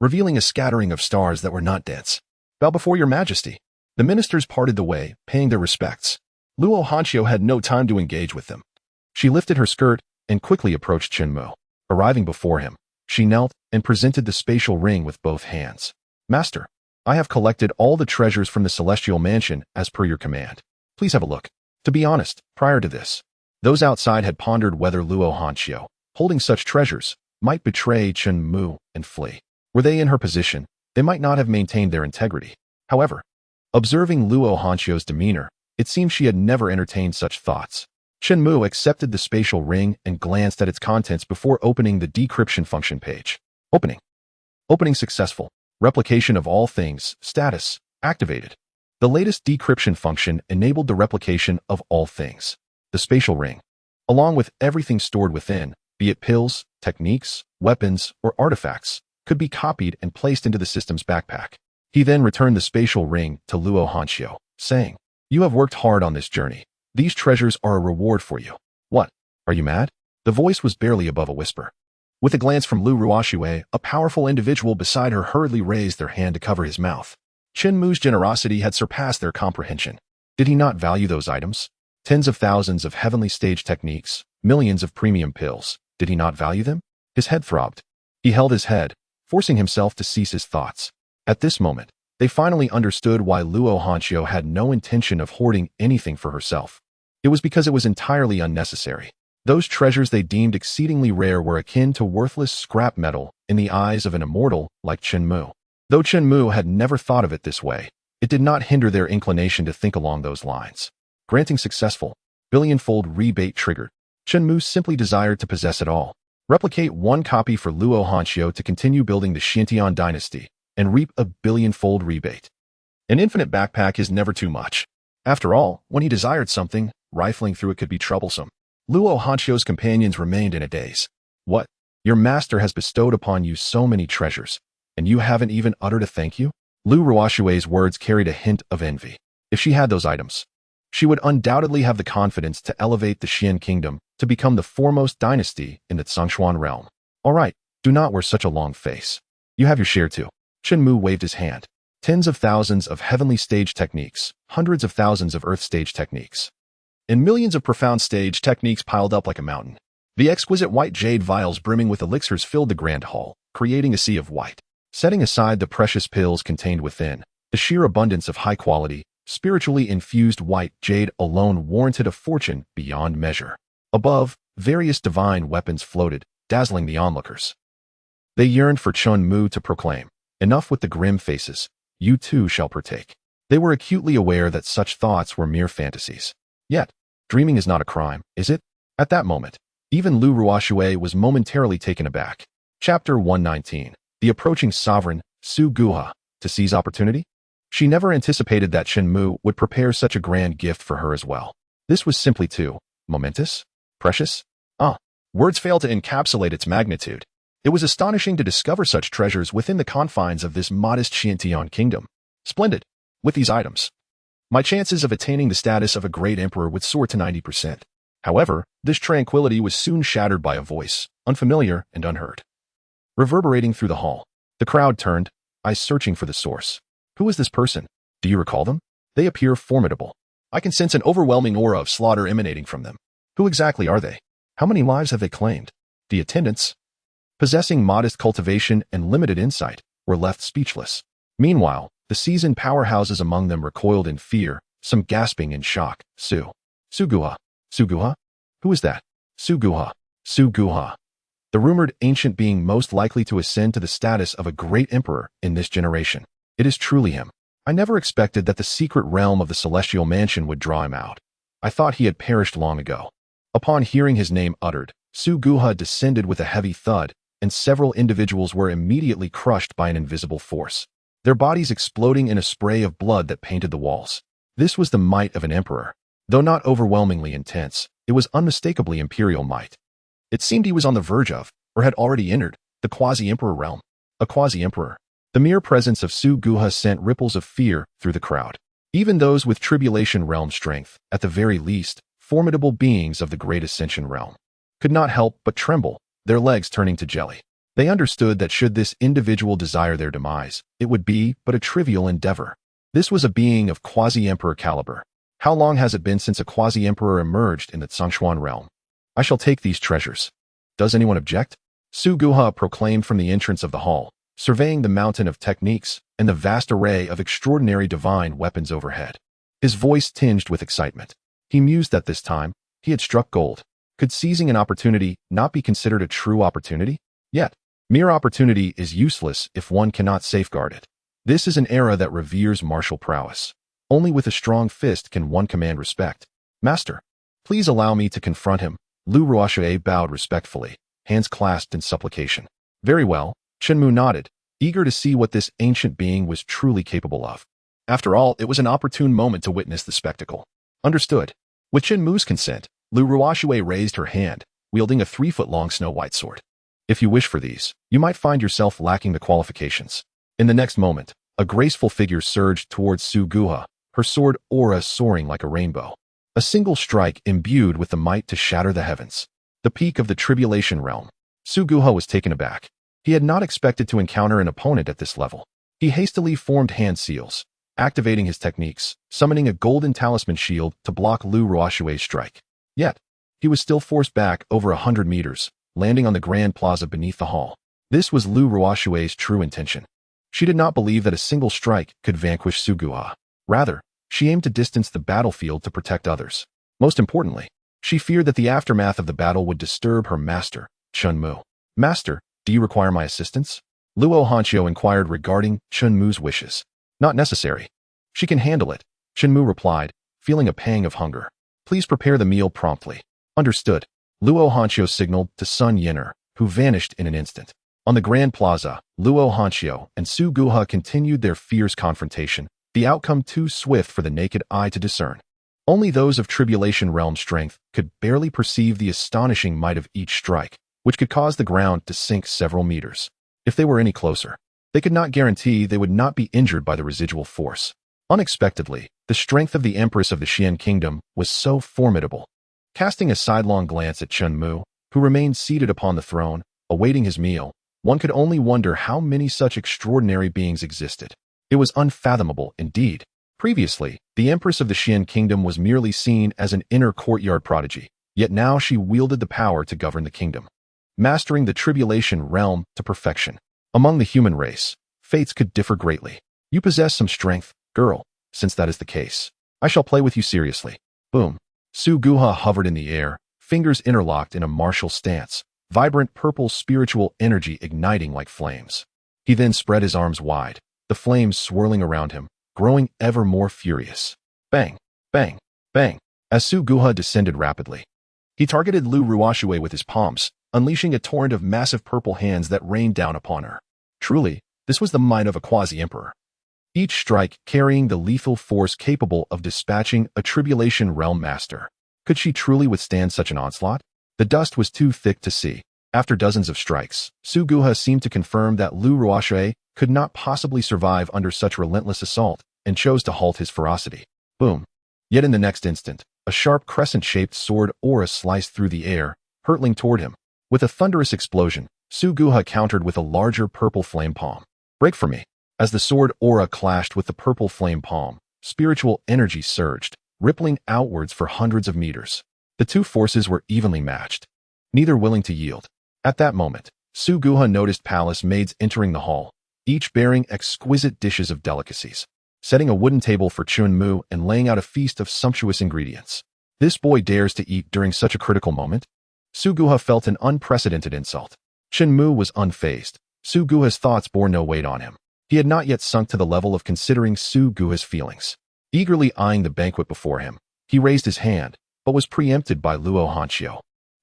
revealing a scattering of stars that were not dense. Bow before your majesty. The ministers parted the way, paying their respects. Luo Hanqiu had no time to engage with them. She lifted her skirt and quickly approached Chen Mu. Arriving before him, she knelt and presented the spatial ring with both hands. Master, I have collected all the treasures from the celestial mansion as per your command. Please have a look. To be honest, prior to this, those outside had pondered whether Luo Hanxiu, holding such treasures, might betray Chen Mu and flee. Were they in her position, they might not have maintained their integrity. However, observing Luo Hanxiu's demeanor, it seemed she had never entertained such thoughts. Chen Mu accepted the spatial ring and glanced at its contents before opening the decryption function page. Opening. Opening successful. Replication of all things. Status. Activated. The latest decryption function enabled the replication of all things. The spatial ring, along with everything stored within, be it pills, techniques, weapons, or artifacts, could be copied and placed into the system's backpack. He then returned the spatial ring to Luo Hanxiu, saying, "You have worked hard on this journey. These treasures are a reward for you." "What? Are you mad?" The voice was barely above a whisper. With a glance from Lu Ruoxue, a powerful individual beside her hurriedly raised their hand to cover his mouth. Chen Mu's generosity had surpassed their comprehension. Did he not value those items? Tens of thousands of heavenly stage techniques, millions of premium pills. Did he not value them? His head throbbed. He held his head, forcing himself to cease his thoughts. At this moment, they finally understood why Luo Hanxiu had no intention of hoarding anything for herself. It was because it was entirely unnecessary. Those treasures they deemed exceedingly rare were akin to worthless scrap metal in the eyes of an immortal like Chen Mu. Though Chen Mu had never thought of it this way, it did not hinder their inclination to think along those lines. Granting successful, billion-fold rebate triggered. Chen Mu simply desired to possess it all. Replicate one copy for Luo Hanxiu to continue building the Xintian dynasty and reap a billion-fold rebate. An infinite backpack is never too much. After all, when he desired something, rifling through it could be troublesome. Luo Hanxiu's companions remained in a daze. "What? Your master has bestowed upon you so many treasures, and you haven't even uttered a thank you?" Lu Ruoxue's words carried a hint of envy. If she had those items, she would undoubtedly have the confidence to elevate the Xian kingdom to become the foremost dynasty in the Zhongshuan realm. "All right, do not wear such a long face. You have your share too." Chen Mu waved his hand. Tens of thousands of heavenly stage techniques, hundreds of thousands of earth stage techniques, and millions of profound stage techniques piled up like a mountain. The exquisite white jade vials brimming with elixirs filled the grand hall, creating a sea of white. Setting aside the precious pills contained within, the sheer abundance of high-quality, spiritually infused white jade alone warranted a fortune beyond measure. Above, various divine weapons floated, dazzling the onlookers. They yearned for Chen Mu to proclaim, "Enough with the grim faces, you too shall partake." They were acutely aware that such thoughts were mere fantasies. Yet, dreaming is not a crime, is it? At that moment, even Lu Ruoxue was momentarily taken aback. Chapter 119. The approaching sovereign, Su Guha, to seize opportunity? She never anticipated that Chen Mu would prepare such a grand gift for her as well. This was simply too momentous? Precious? Words fail to encapsulate its magnitude. It was astonishing to discover such treasures within the confines of this modest Xintian kingdom. Splendid. With these items, my chances of attaining the status of a great emperor would soar to 90%. However, this tranquility was soon shattered by a voice, unfamiliar and unheard. Reverberating through the hall, the crowd turned, eyes searching for the source. Who is this person? Do you recall them? They appear formidable. I can sense an overwhelming aura of slaughter emanating from them. Who exactly are they? How many lives have they claimed? The attendants, possessing modest cultivation and limited insight, were left speechless. Meanwhile, the seasoned powerhouses among them recoiled in fear, some gasping in shock. Su Guha. Su Guha? Who is that? Su Guha. Su Guha. The rumored ancient being most likely to ascend to the status of a great emperor in this generation. It is truly him. I never expected that the secret realm of the celestial mansion would draw him out. I thought he had perished long ago. Upon hearing his name uttered, Su Guha descended with a heavy thud, and several individuals were immediately crushed by an invisible force, their bodies exploding in a spray of blood that painted the walls. This was the might of an emperor. Though not overwhelmingly intense, it was unmistakably imperial might. It seemed he was on the verge of, or had already entered, the quasi-emperor realm. A quasi-emperor. The mere presence of Su Guha sent ripples of fear through the crowd. Even those with tribulation realm strength, at the very least, formidable beings of the great ascension realm, could not help but tremble, their legs turning to jelly. They understood that should this individual desire their demise, it would be but a trivial endeavor. This was a being of quasi-emperor caliber. How long has it been since a quasi-emperor emerged in the Zhongshuan realm? I shall take these treasures. Does anyone object? Su Guha proclaimed from the entrance of the hall, surveying the mountain of techniques and the vast array of extraordinary divine weapons overhead. His voice tinged with excitement. He mused that this time, he had struck gold. Could seizing an opportunity not be considered a true opportunity? Yet, mere opportunity is useless if one cannot safeguard it. This is an era that reveres martial prowess. Only with a strong fist can one command respect. Master, please allow me to confront him. Lu Ruoxue bowed respectfully, hands clasped in supplication. Very well, Chen Mu nodded, eager to see what this ancient being was truly capable of. After all, it was an opportune moment to witness the spectacle. Understood. With Chen Mu's consent, Lu Ruoxue raised her hand, wielding a 3-foot-long snow-white sword. If you wish for these, you might find yourself lacking the qualifications. In the next moment, a graceful figure surged towards Su Guha, her sword aura soaring like a rainbow. A single strike imbued with the might to shatter the heavens. The peak of the tribulation realm. Su Guha was taken aback. He had not expected to encounter an opponent at this level. He hastily formed hand seals, activating his techniques, summoning a golden talisman shield to block Lu Ruoxue's strike. Yet, he was still forced back over 100 meters, landing on the grand plaza beneath the hall. This was Lu Ruoxue's true intention. She did not believe that a single strike could vanquish Su Guha. Rather, she aimed to distance the battlefield to protect others. Most importantly, she feared that the aftermath of the battle would disturb her master, Chen Mu. Master, do you require my assistance? Luo Hanqiu inquired regarding Chen Mu's wishes. Not necessary. She can handle it, Chen Mu replied, feeling a pang of hunger. Please prepare the meal promptly. Understood. Luo Hanqiu signaled to Sun Yin'er, who vanished in an instant. On the Grand Plaza, Luo Hanqiu and Su Guha continued their fierce confrontation, the outcome too swift for the naked eye to discern. Only those of Tribulation Realm strength could barely perceive the astonishing might of each strike, which could cause the ground to sink several meters. If they were any closer, they could not guarantee they would not be injured by the residual force. Unexpectedly, the strength of the Empress of the Xian Kingdom was so formidable. Casting a sidelong glance at Chen Mu, who remained seated upon the throne, awaiting his meal, one could only wonder how many such extraordinary beings existed. It was unfathomable indeed. Previously, the Empress of the Xian Kingdom was merely seen as an inner courtyard prodigy, yet now she wielded the power to govern the kingdom, mastering the tribulation realm to perfection. Among the human race, fates could differ greatly. You possess some strength, girl. Since that is the case, I shall play with you seriously. Boom. Su Guha hovered in the air, fingers interlocked in a martial stance, vibrant purple spiritual energy igniting like flames. He then spread his arms wide, the flames swirling around him, growing ever more furious. Bang, bang, bang. As Su Guha descended rapidly, he targeted Lu Ruoxue with his palms, unleashing a torrent of massive purple hands that rained down upon her. Truly, this was the might of a quasi-emperor. Each strike carrying the lethal force capable of dispatching a tribulation realm master. Could she truly withstand such an onslaught? The dust was too thick to see. After dozens of strikes, Su Guha seemed to confirm that Lu Ruoxue could not possibly survive under such relentless assault, and chose to halt his ferocity. Boom. Yet in the next instant, a sharp crescent-shaped sword aura sliced through the air, hurtling toward him. With a thunderous explosion, Su Guha countered with a larger purple flame palm. Break for me. As the sword aura clashed with the purple flame palm, spiritual energy surged, rippling outwards for hundreds of meters. The two forces were evenly matched, neither willing to yield. At that moment, Su Guha noticed palace maids entering the hall, each bearing exquisite dishes of delicacies, setting a wooden table for Chen Mu and laying out a feast of sumptuous ingredients. This boy dares to eat during such a critical moment? Su Guha felt an unprecedented insult. Chen Mu was unfazed. Su Guha's thoughts bore no weight on him. He had not yet sunk to the level of considering Su Guha's feelings. Eagerly eyeing the banquet before him, he raised his hand, but was preempted by Luo Hanqiu,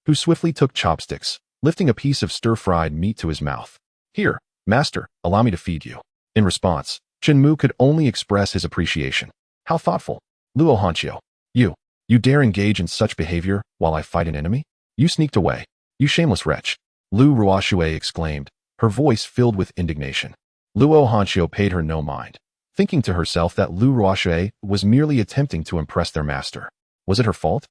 who swiftly took chopsticks, lifting a piece of stir-fried meat to his mouth. Here, master, allow me to feed you. In response, Chen Mu could only express his appreciation. How thoughtful. Luo Hanqiu, you dare engage in such behavior while I fight an enemy? You sneaked away. You shameless wretch. Lu Ruoxue exclaimed, her voice filled with indignation. Luo Hanqiu paid her no mind, thinking to herself that Lu Ruoxue was merely attempting to impress their master. Was it her fault?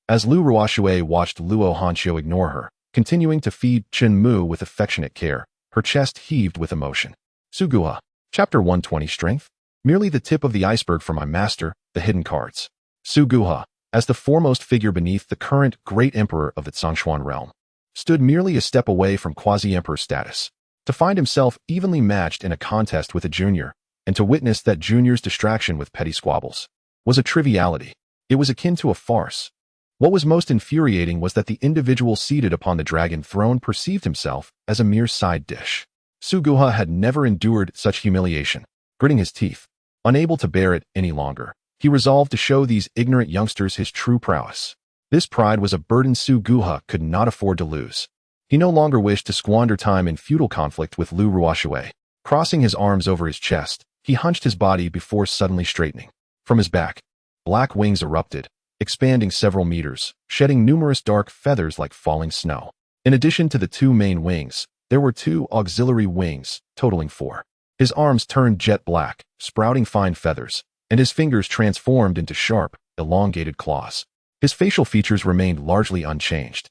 As Lu Ruoxue watched Luo Hanqiu ignore her, continuing to feed Chen Mu with affectionate care, her chest heaved with emotion. Su Guha, Chapter 120 Strength? Merely the tip of the iceberg for my master, the hidden cards. Su Guha, as the foremost figure beneath the current great emperor of the Zhongshuan realm, stood merely a step away from quasi-emperor status. To find himself evenly matched in a contest with a junior, and to witness that junior's distraction with petty squabbles, was a triviality. It was akin to a farce. What was most infuriating was that the individual seated upon the dragon throne perceived himself as a mere side dish. Suguha had never endured such humiliation. Gritting his teeth, unable to bear it any longer, he resolved to show these ignorant youngsters his true prowess. This pride was a burden Suguha could not afford to lose. He no longer wished to squander time in futile conflict with Lu Ruoshui. Crossing his arms over his chest, he hunched his body before suddenly straightening. From his back, black wings erupted, expanding several meters, shedding numerous dark feathers like falling snow. In addition to the two main wings, there were two auxiliary wings, totaling 4. His arms turned jet black, sprouting fine feathers, and his fingers transformed into sharp, elongated claws. His facial features remained largely unchanged,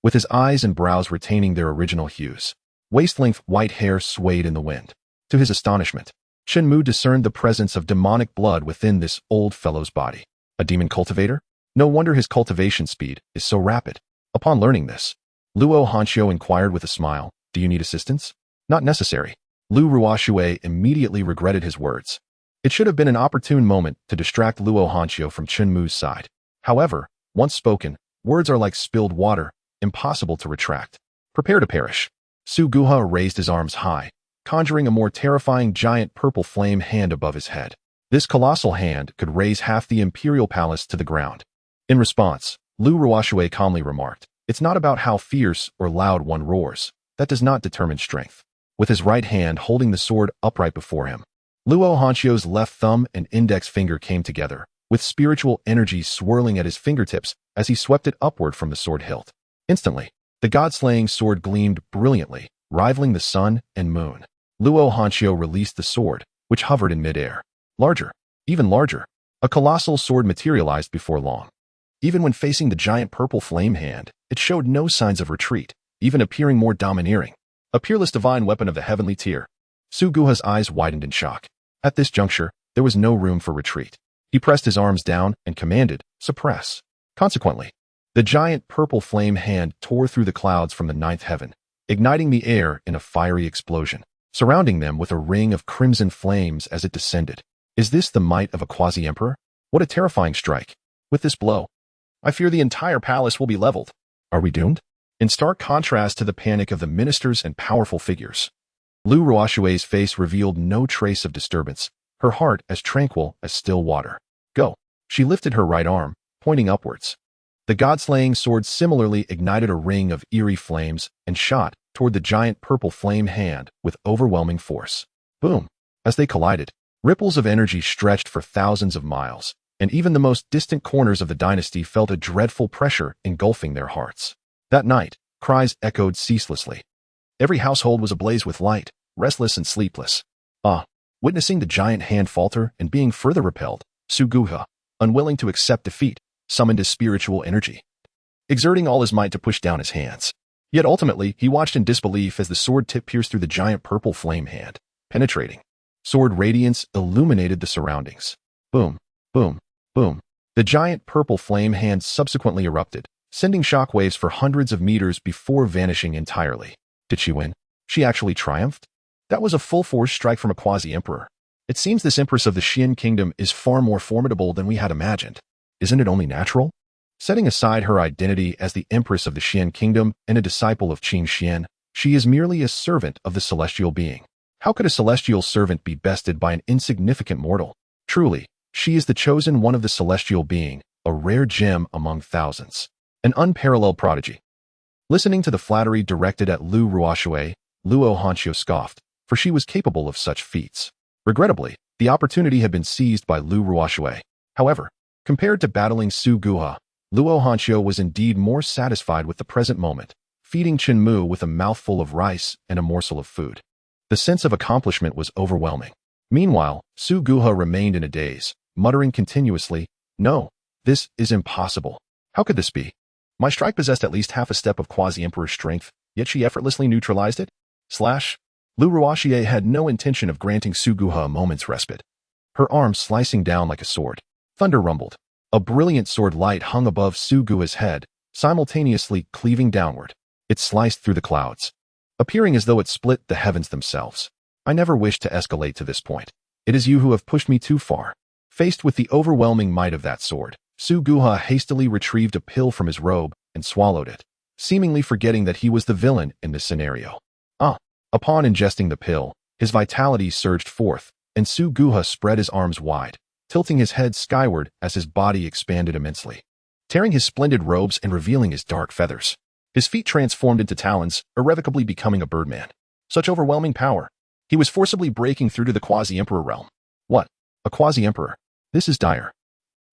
with his eyes and brows retaining their original hues. Waist-length white hair swayed in the wind. To his astonishment, Chen Mu discerned the presence of demonic blood within this old fellow's body. A demon cultivator? No wonder his cultivation speed is so rapid. Upon learning this, Luo Hanxiu inquired with a smile, "Do you need assistance?" "Not necessary." Lu Ruoshui immediately regretted his words. It should have been an opportune moment to distract Luo Hanxiu from Chen Mu's side. However, once spoken, words are like spilled water, impossible to retract. Prepare to perish. Suguha raised his arms high, conjuring a more terrifying giant purple flame hand above his head. This colossal hand could raise half the imperial palace to the ground. In response, Lu Ruoshui calmly remarked, "It's not about how fierce or loud one roars. That does not determine strength." With his right hand holding the sword upright before him, Luo Hanxiu's left thumb and index finger came together, with spiritual energy swirling at his fingertips as he swept it upward from the sword hilt. Instantly, the god-slaying sword gleamed brilliantly, rivaling the sun and moon. Luo Hanxiu released the sword, which hovered in midair. Larger, even larger, a colossal sword materialized before long. Even when facing the giant purple flame hand, it showed no signs of retreat, even appearing more domineering. A peerless divine weapon of the heavenly tier. Suguha's eyes widened in shock. At this juncture, there was no room for retreat. He pressed his arms down and commanded, "Suppress." Consequently, the giant purple flame hand tore through the clouds from the ninth heaven, igniting the air in a fiery explosion, surrounding them with a ring of crimson flames as it descended. Is this the might of a quasi-emperor? What a terrifying strike. With this blow, I fear the entire palace will be leveled. Are we doomed? In stark contrast to the panic of the ministers and powerful figures, Lu Ruoshui's face revealed no trace of disturbance, her heart as tranquil as still water. "Go." She lifted her right arm, pointing upwards. The god-slaying sword similarly ignited a ring of eerie flames and shot toward the giant purple flame hand with overwhelming force. Boom! As they collided, ripples of energy stretched for thousands of miles, and even the most distant corners of the dynasty felt a dreadful pressure engulfing their hearts. That night, cries echoed ceaselessly. Every household was ablaze with light, restless and sleepless. Witnessing the giant hand falter and being further repelled, Suguha, unwilling to accept defeat, summoned his spiritual energy, exerting all his might to push down his hands. Yet ultimately, he watched in disbelief as the sword tip pierced through the giant purple flame hand, penetrating. Sword radiance illuminated the surroundings. Boom, boom, boom. The giant purple flame hand subsequently erupted, sending shockwaves for hundreds of meters before vanishing entirely. Did she win? She actually triumphed? That was a full-force strike from a quasi-emperor. It seems this empress of the Xian kingdom is far more formidable than we had imagined. Isn't it only natural? Setting aside her identity as the empress of the Xian kingdom and a disciple of Qin Xian, she is merely a servant of the celestial being. How could a celestial servant be bested by an insignificant mortal? Truly, she is the chosen one of the celestial being, a rare gem among thousands. An unparalleled prodigy. Listening to the flattery directed at Lu Ruoshui, Luo Hanxiu scoffed, for she was capable of such feats. Regrettably, the opportunity had been seized by Lu Ruoshui. However, compared to battling Suguha, Luo Hanxiu was indeed more satisfied with the present moment, feeding Chen Mu with a mouthful of rice and a morsel of food. The sense of accomplishment was overwhelming. Meanwhile, Suguha remained in a daze, muttering continuously, "No, this is impossible. How could this be? My strike possessed at least half a step of quasi-emperor strength, yet she effortlessly neutralized it?" Lu Ruoshui had no intention of granting Suguha a moment's respite. Her arm slicing down like a sword. Thunder rumbled. A brilliant sword light hung above Suguha's head, simultaneously cleaving downward. It sliced through the clouds. appearing as though it split the heavens themselves. I never wished to escalate to this point. It is you who have pushed me too far. Faced with the overwhelming might of that sword, Su Guha hastily retrieved a pill from his robe and swallowed it, seemingly forgetting that he was the villain in this scenario. Upon ingesting the pill, his vitality surged forth, and Su Guha spread his arms wide, tilting his head skyward as his body expanded immensely, tearing his splendid robes and revealing his dark feathers. His feet transformed into talons, irrevocably becoming a birdman. Such overwhelming power. He was forcibly breaking through to the quasi-emperor realm. What? A quasi-emperor? This is dire.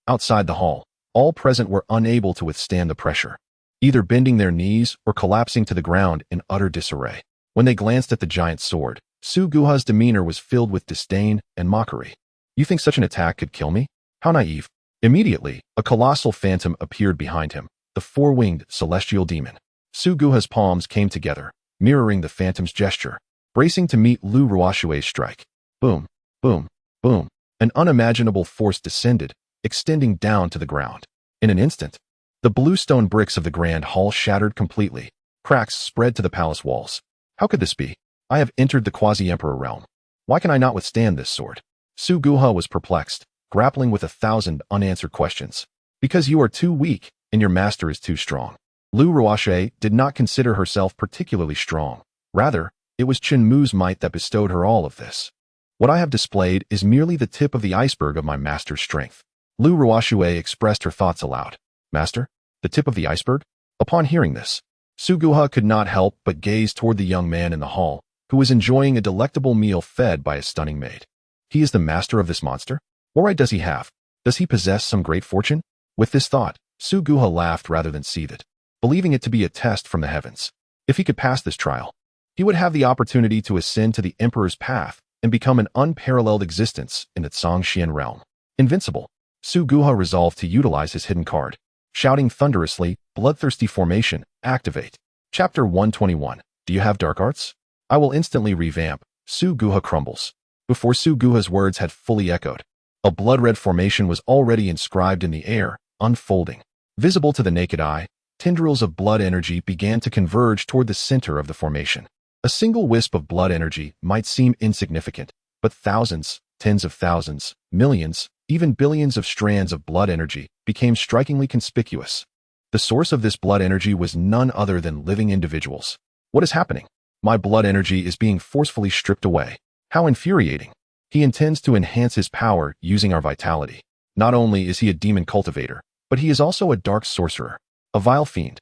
Outside the hall, all present were unable to withstand the pressure, either bending their knees or collapsing to the ground in utter disarray. When they glanced at the giant sword, Su Guha's demeanor was filled with disdain and mockery. You think such an attack could kill me? How naive. Immediately, a colossal phantom appeared behind him, the four-winged celestial demon. Su Guha's palms came together, mirroring the phantom's gesture, bracing to meet Lu Ruoshue's strike. Boom, boom, boom. An unimaginable force descended, extending down to the ground. In an instant, the blue stone bricks of the grand hall shattered completely. Cracks spread to the palace walls. How could this be? I have entered the quasi-emperor realm. Why can I not withstand this sword? Su Guha was perplexed, grappling with 1,000 unanswered questions. Because you are too weak, and your master is too strong. Lu Ruoshue did not consider herself particularly strong. Rather, it was Chen Mu's might that bestowed her all of this. What I have displayed is merely the tip of the iceberg of my master's strength. Lu Ruoshue expressed her thoughts aloud. Master? The tip of the iceberg? Upon hearing this, Su Guha could not help but gaze toward the young man in the hall, who was enjoying a delectable meal fed by a stunning maid. He is the master of this monster? What right does he have? Does he possess some great fortune? With this thought, Su Guha laughed rather than seethed, believing it to be a test from the heavens. If he could pass this trial, he would have the opportunity to ascend to the emperor's path and become an unparalleled existence in the Zhongxian realm. Invincible. Su Guha resolved to utilize his hidden card. Shouting thunderously, Bloodthirsty Formation, activate. Chapter 121. Do you have dark arts? I will instantly revamp. Su Guha crumbles. Before Su Guha's words had fully echoed, a blood-red formation was already inscribed in the air, unfolding. Visible to the naked eye, tendrils of blood energy began to converge toward the center of the formation. A single wisp of blood energy might seem insignificant, but thousands, tens of thousands, millions, even billions of strands of blood energy became strikingly conspicuous. The source of this blood energy was none other than living individuals. What is happening? My blood energy is being forcefully stripped away. How infuriating. He intends to enhance his power using our vitality. Not only is he a demon cultivator, but he is also a dark sorcerer, a vile fiend.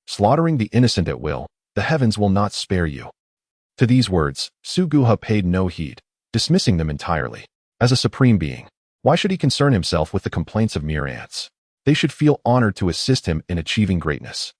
Slaughtering the innocent at will, the heavens will not spare you. To these words, Su Guha paid no heed, dismissing them entirely. As a supreme being, why should he concern himself with the complaints of mere ants? They should feel honored to assist him in achieving greatness.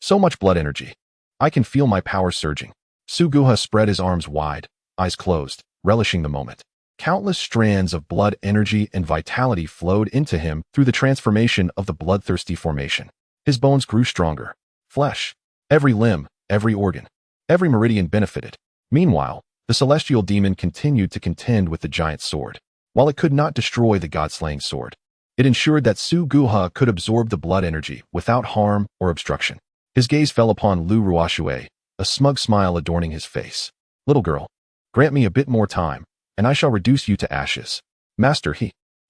So much blood energy. I can feel my power surging. Su Guha spread his arms wide, eyes closed, relishing the moment. Countless strands of blood energy and vitality flowed into him through the transformation of the bloodthirsty formation. His bones grew stronger. Flesh. Every limb, every organ, every meridian benefited. Meanwhile, the celestial demon continued to contend with the giant sword. While it could not destroy the god-slaying sword, it ensured that Su Guha could absorb the blood energy without harm or obstruction. His gaze fell upon Lu Ruoshue, a smug smile adorning his face. Little girl, grant me a bit more time, and I shall reduce you to ashes. Master,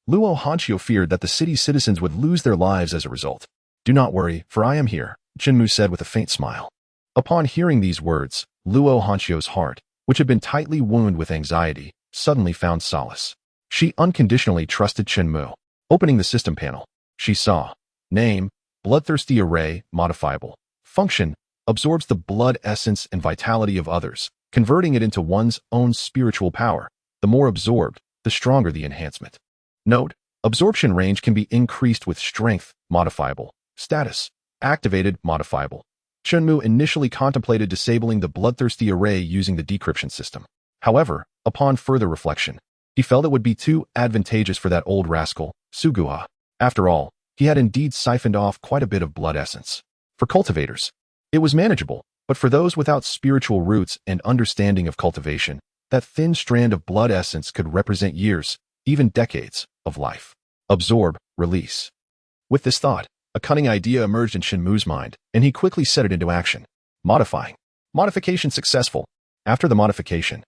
Luo Hanchio feared that the city's citizens would lose their lives as a result. Do not worry, for I am here, Chen Mu said with a faint smile. Upon hearing these words, Luo Hanchio's heart, which had been tightly wounded with anxiety, suddenly found solace. She unconditionally trusted Chen Mu. Opening the system panel, she saw. Name, Bloodthirsty Array, modifiable. Function, absorbs the blood essence and vitality of others, converting it into one's own spiritual power. The more absorbed, the stronger the enhancement. Note, absorption range can be increased with strength, modifiable. Status, activated, modifiable. Chen Mu initially contemplated disabling the Bloodthirsty Array using the decryption system. However, upon further reflection, he felt it would be too advantageous for that old rascal, Su Guha. After all, he had indeed siphoned off quite a bit of blood essence. For cultivators, it was manageable, but for those without spiritual roots and understanding of cultivation, that thin strand of blood essence could represent years, even decades, of life. Absorb, release. With this thought, a cunning idea emerged in Chen Mu's mind, and he quickly set it into action. Modifying. Modification successful. After the modification,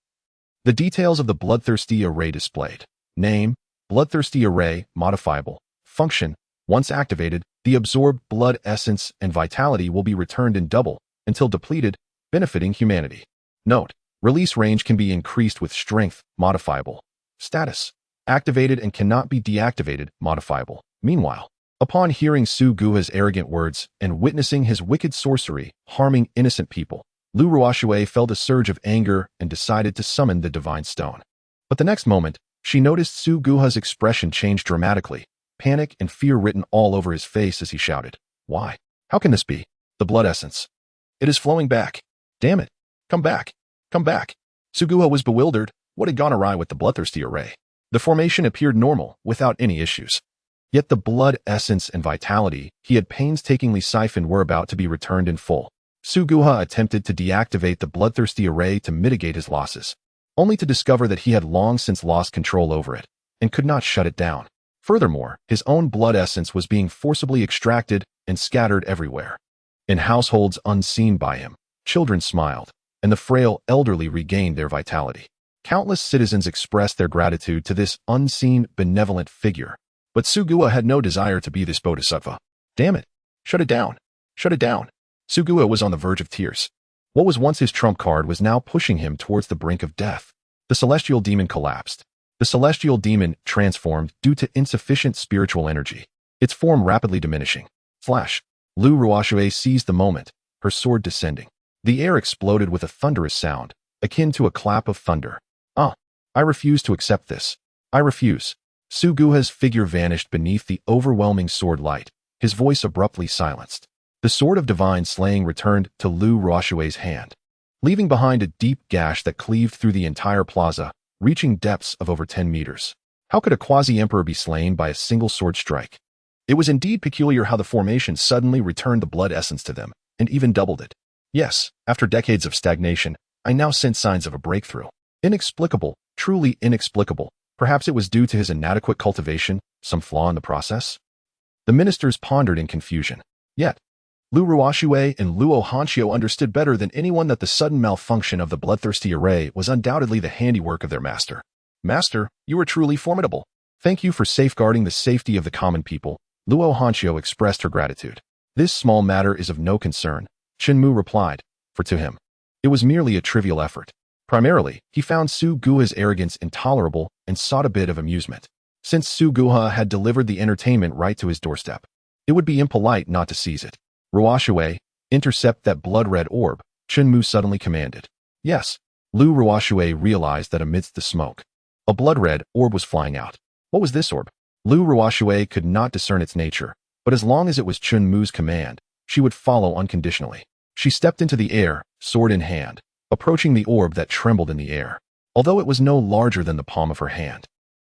the details of the bloodthirsty array displayed. Name, bloodthirsty array, modifiable. Function, once activated, the absorbed blood essence and vitality will be returned in double until depleted, benefiting humanity. Note, release range can be increased with strength, modifiable. Status, activated and cannot be deactivated, modifiable. Meanwhile, upon hearing Su Guha's arrogant words and witnessing his wicked sorcery harming innocent people, Lu Ruoxue felt a surge of anger and decided to summon the divine stone. But the next moment, she noticed Su Guha's expression change dramatically, panic and fear written all over his face as he shouted, "Why? How can this be? The blood essence. It is flowing back. Damn it. Come back. Come back." Su Guha was bewildered. What had gone awry with the bloodthirsty array? The formation appeared normal, without any issues. Yet the blood essence and vitality he had painstakingly siphoned were about to be returned in full. Su Guha attempted to deactivate the bloodthirsty array to mitigate his losses, only to discover that he had long since lost control over it and could not shut it down. Furthermore, his own blood essence was being forcibly extracted and scattered everywhere. In households unseen by him, children smiled, and the frail elderly regained their vitality. Countless citizens expressed their gratitude to this unseen, benevolent figure. But Su Guha had no desire to be this bodhisattva. Damn it! Shut it down! Shut it down! Su Guha was on the verge of tears. What was once his trump card was now pushing him towards the brink of death. The celestial demon collapsed. The celestial demon transformed due to insufficient spiritual energy, its form rapidly diminishing. Flash! Lu Ruoxue seized the moment, her sword descending. The air exploded with a thunderous sound, akin to a clap of thunder. I refuse to accept this. I refuse. Su Guha's figure vanished beneath the overwhelming sword light, his voice abruptly silenced. The sword of divine slaying returned to Lu Ruoxue's hand, leaving behind a deep gash that cleaved through the entire plaza, reaching depths of over 10 meters. How could a quasi-emperor be slain by a single sword strike? It was indeed peculiar how the formation suddenly returned the blood essence to them, and even doubled it. Yes, after decades of stagnation, I now sense signs of a breakthrough. Inexplicable, truly inexplicable. Perhaps it was due to his inadequate cultivation, some flaw in the process? The ministers pondered in confusion. Yet, Lu Ruoxue and Luo Hanxiu understood better than anyone that the sudden malfunction of the bloodthirsty array was undoubtedly the handiwork of their master. Master, you are truly formidable. Thank you for safeguarding the safety of the common people. Luo Hanxiu expressed her gratitude. This small matter is of no concern, Chen Mu replied, for to him, it was merely a trivial effort. Primarily, he found Su Guha's arrogance intolerable and sought a bit of amusement. Since Su Guha had delivered the entertainment right to his doorstep, it would be impolite not to seize it. Ruoxue, intercept that blood-red orb, Chen Mu suddenly commanded. Yes, Lu Ruoxue realized that amidst the smoke, a blood-red orb was flying out. What was this orb? Lu Ruoxue could not discern its nature, but as long as it was Chen Mu's command, she would follow unconditionally. She stepped into the air, sword in hand, approaching the orb that trembled in the air, although it was no larger than the palm of her hand.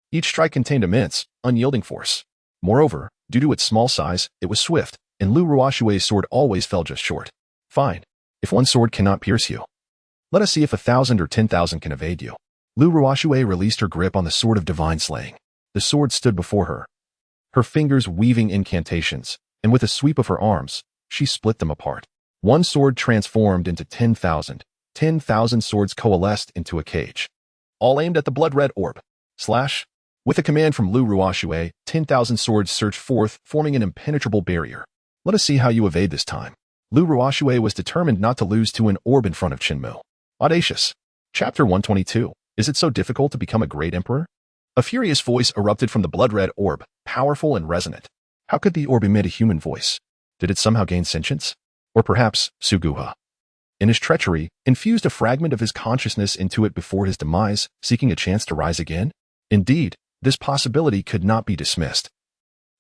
Each strike contained immense, unyielding force. Moreover, due to its small size, it was swift, and Lu Ruoxue's sword always fell just short. Fine. If one sword cannot pierce you, let us see if 1,000 or 10,000 can evade you. Lu Ruoxue released her grip on the sword of divine slaying. The sword stood before her, her fingers weaving incantations, and with a sweep of her arms, she split them apart. One sword transformed into 10,000. 10,000 swords coalesced into a cage, all aimed at the blood-red orb. Slash! With a command from Lu Ruoxue, 10,000 swords surged forth, forming an impenetrable barrier. Let us see how you evade this time. Lu Ruoxue was determined not to lose to an orb in front of Chen Mu. Audacious. Chapter 122. Is it so difficult to become a great emperor? A furious voice erupted from the blood-red orb, powerful and resonant. How could the orb emit a human voice? Did it somehow gain sentience? Or perhaps Su Guha, in his treachery, infused a fragment of his consciousness into it before his demise, seeking a chance to rise again? Indeed, this possibility could not be dismissed.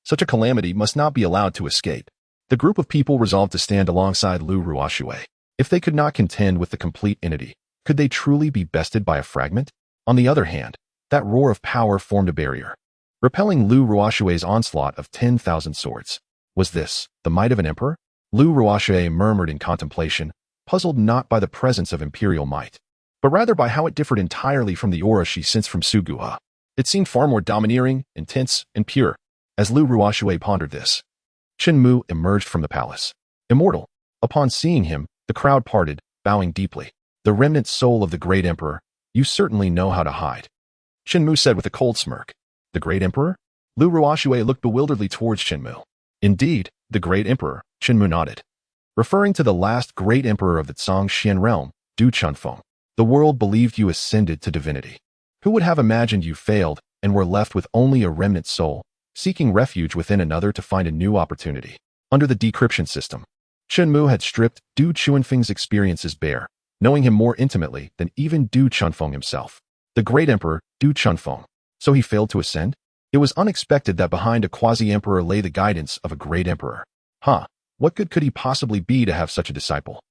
Such a calamity must not be allowed to escape. The group of people resolved to stand alongside Lu Ruoxue. If they could not contend with the complete entity, could they truly be bested by a fragment? On the other hand, that roar of power formed a barrier, repelling Lu Ruoxue's onslaught of 10,000 swords. Was this the might of an emperor? Lu Ruoxue murmured in contemplation, puzzled not by the presence of imperial might, but rather by how it differed entirely from the aura she sensed from Su Guha. It seemed far more domineering, intense, and pure. As Lu Ruoxue pondered this, Chen Mu emerged from the palace. Immortal. Upon seeing him, the crowd parted, bowing deeply. The remnant soul of the great emperor, you certainly know how to hide. Chen Mu said with a cold smirk. The great emperor? Lu Ruoxue looked bewilderedly towards Chen Mu. Indeed, the great emperor, Chen Mu nodded. Referring to the last great emperor of the Zhongxian realm, Du Chunfeng. The world believed you ascended to divinity. Who would have imagined you failed and were left with only a remnant soul, seeking refuge within another to find a new opportunity? Under the decryption system, Chen Mu had stripped Du Chunfeng's experiences bare, knowing him more intimately than even Du Chunfeng himself. The great emperor, Du Chunfeng. So he failed to ascend? It was unexpected that behind a quasi-emperor lay the guidance of a great emperor. What good could he possibly be to have such a disciple?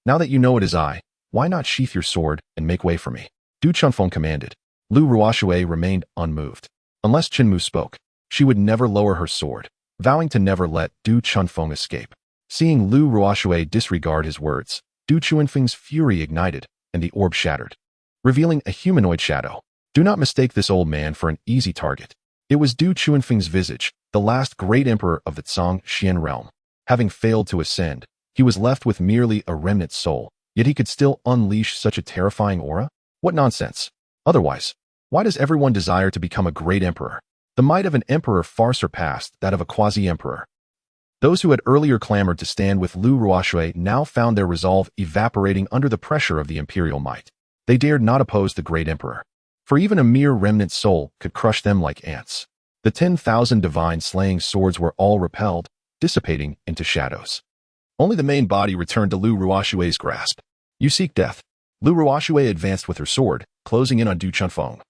Now that you know it is I, why not sheath your sword and make way for me? Du Chunfeng commanded. Lu Ruoxue remained unmoved. Unless Chen Mu spoke, she would never lower her sword, vowing to never let Du Chunfeng escape. Seeing Lu Ruoxue disregard his words, Du Chunfeng's fury ignited, and the orb shattered, revealing a humanoid shadow. Do not mistake this old man for an easy target. It was Du Chunfeng's visage, the last great emperor of the Zhongxian realm. Having failed to ascend, he was left with merely a remnant soul, yet he could still unleash such a terrifying aura? What nonsense! Otherwise, why does everyone desire to become a great emperor? The might of an emperor far surpassed that of a quasi-emperor. Those who had earlier clamored to stand with Lu Ruoxue now found their resolve evaporating under the pressure of the imperial might. They dared not oppose the great emperor, for even a mere remnant soul could crush them like ants. The 10,000 divine slaying swords were all repelled, dissipating into shadows. Only the main body returned to Lu Ruoxue's grasp. You seek death. Lu Ruoxue advanced with her sword, closing in on Du Chunfeng,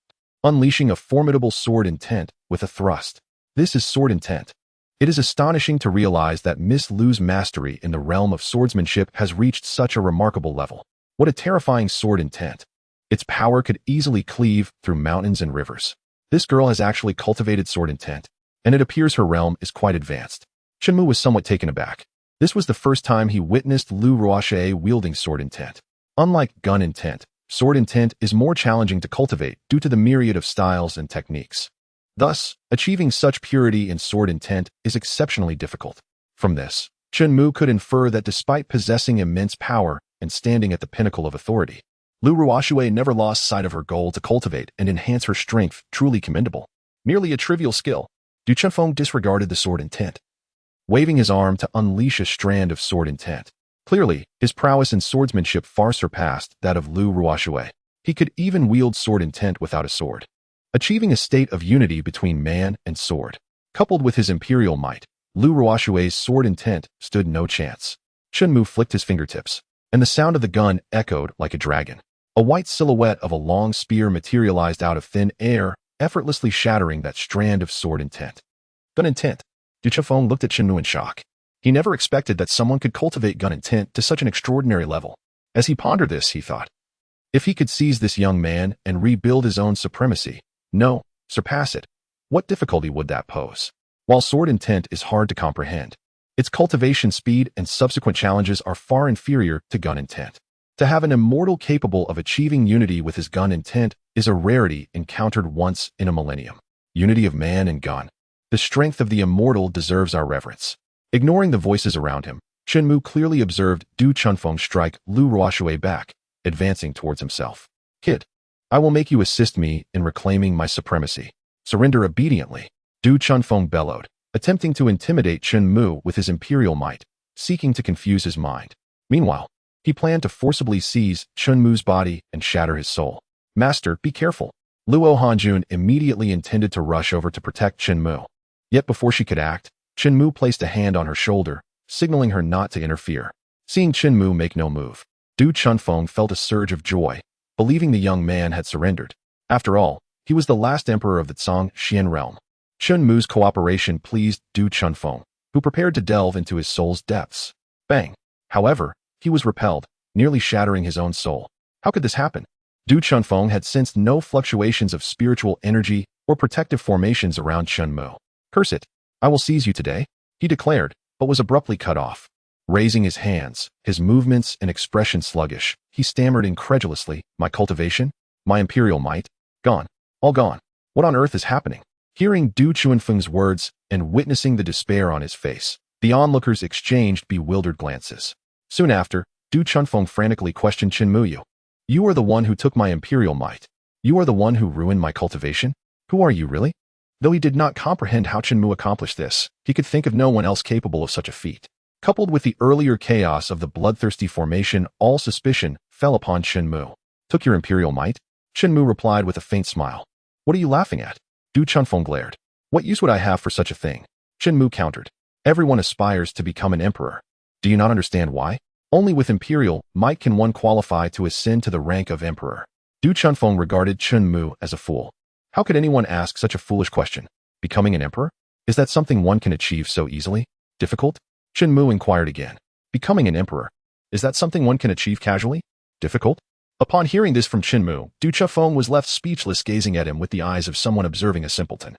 unleashing a formidable sword intent with a thrust. This is sword intent. It is astonishing to realize that Miss Lu's mastery in the realm of swordsmanship has reached such a remarkable level. What a terrifying sword intent. Its power could easily cleave through mountains and rivers. This girl has actually cultivated sword intent, and it appears her realm is quite advanced. Chen Mu was somewhat taken aback. This was the first time he witnessed Lu Ruoxue wielding sword intent. Unlike gun intent, sword intent is more challenging to cultivate due to the myriad of styles and techniques. Thus, achieving such purity in sword intent is exceptionally difficult. From this, Chen Mu could infer that despite possessing immense power and standing at the pinnacle of authority, Lu Ruoxue never lost sight of her goal to cultivate and enhance her strength, truly commendable. Merely a trivial skill, Du Chunfeng disregarded the sword intent, waving his arm to unleash a strand of sword intent. Clearly, his prowess in swordsmanship far surpassed that of Lu Ruoxue. He could even wield sword intent without a sword, achieving a state of unity between man and sword. Coupled with his imperial might, Lu Ruoxue's sword intent stood no chance. Chen Mu flicked his fingertips, and the sound of the gun echoed like a dragon. A white silhouette of a long spear materialized out of thin air, effortlessly shattering that strand of sword intent. Gun intent. Du Chunfeng looked at Chen Mu in shock. He never expected that someone could cultivate gun intent to such an extraordinary level. As he pondered this, he thought, if he could seize this young man and rebuild his own supremacy, surpass it, what difficulty would that pose? While sword intent is hard to comprehend, its cultivation speed and subsequent challenges are far inferior to gun intent. To have an immortal capable of achieving unity with his gun intent is a rarity encountered once in a millennium. Unity of man and gun. The strength of the immortal deserves our reverence. Ignoring the voices around him, Chen Mu clearly observed Du Chunfeng strike Lu Ruoxue back, advancing towards himself. Kid, I will make you assist me in reclaiming my supremacy. Surrender obediently. Du Chunfeng bellowed, attempting to intimidate Chen Mu with his imperial might, seeking to confuse his mind. Meanwhile, he planned to forcibly seize Chen Mu's body and shatter his soul. Master, be careful. Luo Hanjun immediately intended to rush over to protect Chen Mu. Yet before she could act, Chen Mu placed a hand on her shoulder, signaling her not to interfere. Seeing Chen Mu make no move, Du Chunfeng felt a surge of joy, believing the young man had surrendered. After all, he was the last emperor of the Zhongxian realm. Chen Mu's cooperation pleased Du Chunfeng, who prepared to delve into his soul's depths. Bang! However, he was repelled, nearly shattering his own soul. How could this happen? Du Chunfeng had sensed no fluctuations of spiritual energy or protective formations around Chen Mu. Curse it! I will seize you today, he declared, but was abruptly cut off. Raising his hands, his movements and expression sluggish, he stammered incredulously, my cultivation? My imperial might? Gone. All gone. What on earth is happening? Hearing Du Chunfeng's words and witnessing the despair on his face, the onlookers exchanged bewildered glances. Soon after, Du Du Chunfeng frantically questioned Chen Mu. You are the one who took my imperial might. You are the one who ruined my cultivation? Who are you really? Though he did not comprehend how Chen Mu accomplished this, he could think of no one else capable of such a feat. Coupled with the earlier chaos of the bloodthirsty formation, all suspicion fell upon Chen Mu. Took your imperial might? Chen Mu replied with a faint smile. What are you laughing at? Du Chunfeng glared. What use would I have for such a thing? Chen Mu countered. Everyone aspires to become an emperor. Do you not understand why? Only with imperial might can one qualify to ascend to the rank of emperor. Du Chunfeng regarded Chen Mu as a fool. How could anyone ask such a foolish question? Becoming an emperor? Is that something one can achieve so easily? Difficult? Chen Mu inquired again. Becoming an emperor? Is that something one can achieve casually? Difficult? Upon hearing this from Chen Mu, Du Chunfeng was left speechless, gazing at him with the eyes of someone observing a simpleton.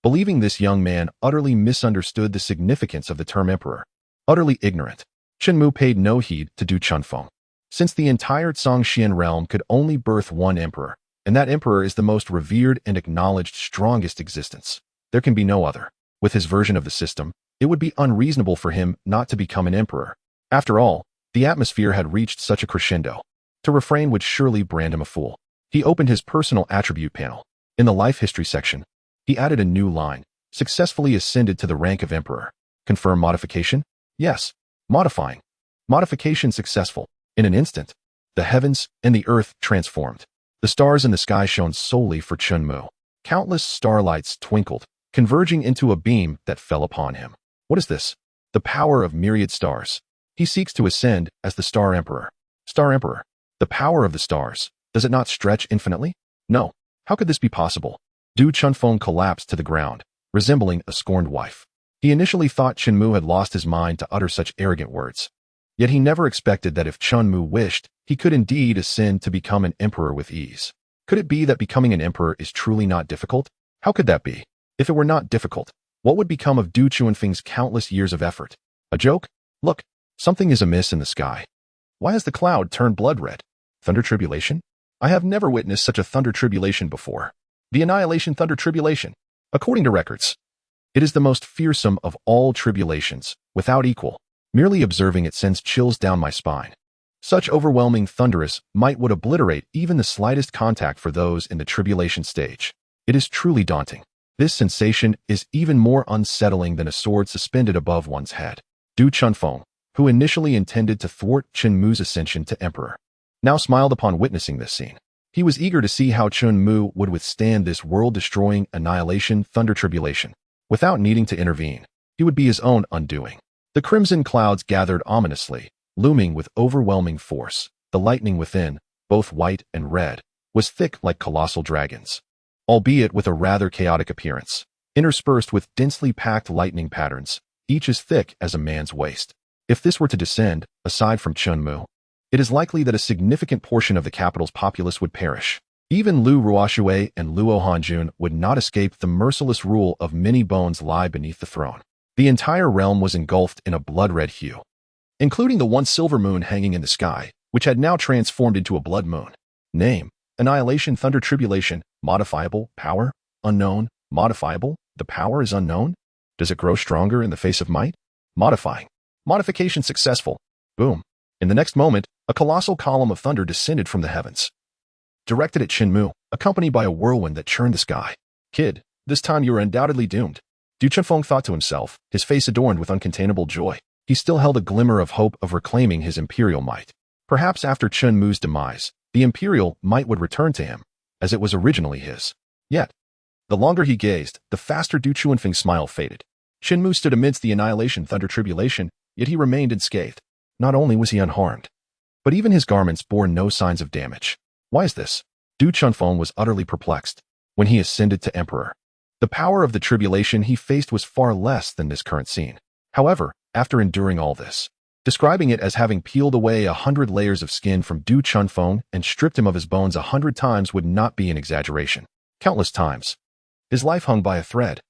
Believing this young man utterly misunderstood the significance of the term emperor. Utterly ignorant, Chen Mu paid no heed to Du Chunfeng. Since the entire Zhongxian realm could only birth one emperor, and that emperor is the most revered and acknowledged strongest existence, there can be no other. With his version of the system, it would be unreasonable for him not to become an emperor. After all, the atmosphere had reached such a crescendo. To refrain would surely brand him a fool. He opened his personal attribute panel. In the life history section, he added a new line. Successfully ascended to the rank of emperor. Confirm modification? Yes. Modifying. Modification successful. In an instant, the heavens and the earth transformed. The stars in the sky shone solely for Chen Mu. Countless starlights twinkled, converging into a beam that fell upon him. What is this? The power of myriad stars. He seeks to ascend as the Star Emperor. Star Emperor. The power of the stars. Does it not stretch infinitely? No. How could this be possible? Du Chunfeng collapsed to the ground, resembling a scorned wife. He initially thought Chen Mu had lost his mind to utter such arrogant words. Yet he never expected that if Chen Mu wished, he could indeed ascend to become an emperor with ease. Could it be that becoming an emperor is truly not difficult? How could that be? If it were not difficult, what would become of Du Chunfeng's countless years of effort? A joke? Look, something is amiss in the sky. Why has the cloud turned blood red? Thunder tribulation? I have never witnessed such a thunder tribulation before. The annihilation thunder tribulation. According to records, it is the most fearsome of all tribulations, without equal. Merely observing it sends chills down my spine. Such overwhelming thunderous might would obliterate even the slightest contact for those in the tribulation stage. It is truly daunting. This sensation is even more unsettling than a sword suspended above one's head. Du Chunfeng, who initially intended to thwart Chen Mu's ascension to emperor, now smiled upon witnessing this scene. He was eager to see how Chen Mu would withstand this world-destroying annihilation thunder tribulation. Without needing to intervene, he would be his own undoing. The crimson clouds gathered ominously, looming with overwhelming force. The lightning within, both white and red, was thick like colossal dragons, albeit with a rather chaotic appearance, interspersed with densely packed lightning patterns, each as thick as a man's waist. If this were to descend, aside from Chen Mu, it is likely that a significant portion of the capital's populace would perish. Even Lu Ruoxue and Luo Hanjun would not escape the merciless rule of many bones lie beneath the throne. The entire realm was engulfed in a blood-red hue, including the once silver moon hanging in the sky, which had now transformed into a blood moon. Name: Annihilation Thunder Tribulation. Modifiable. Power: unknown. Modifiable. The power is unknown. Does it grow stronger in the face of might? Modifying. Modification successful. Boom. In the next moment, a colossal column of thunder descended from the heavens, directed at Chen Mu, accompanied by a whirlwind that churned the sky. Kid, this time you are undoubtedly doomed. Du Chunfeng thought to himself, his face adorned with uncontainable joy. He still held a glimmer of hope of reclaiming his imperial might. Perhaps after Chen Mu's demise, the imperial might would return to him, as it was originally his. Yet, the longer he gazed, the faster Du Chunfeng's smile faded. Chen Mu stood amidst the annihilation thunder tribulation, yet he remained unscathed. Not only was he unharmed, but even his garments bore no signs of damage. Why is this? Du Chunfeng was utterly perplexed. When he ascended to emperor, the power of the tribulation he faced was far less than this current scene. However, after enduring all this, describing it as having peeled away 100 layers of skin from Du Chunfeng and stripped him of his bones 100 times would not be an exaggeration. Countless times. His life hung by a thread.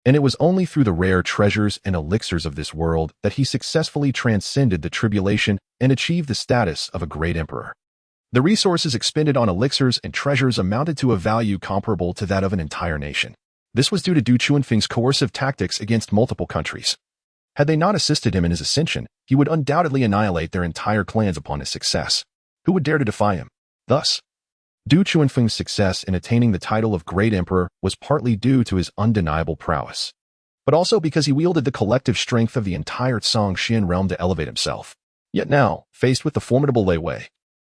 And it was only through the rare treasures and elixirs of this world that he successfully transcended the tribulation and achieved the status of a great emperor. The resources expended on elixirs and treasures amounted to a value comparable to that of an entire nation. This was due to Du Chunfeng's coercive tactics against multiple countries. Had they not assisted him in his ascension, he would undoubtedly annihilate their entire clans upon his success. Who would dare to defy him? Thus, Du Chuanfeng's success in attaining the title of Great Emperor was partly due to his undeniable prowess, but also because he wielded the collective strength of the entire Zhongxian realm to elevate himself. Yet now, faced with the formidable Lei Wei,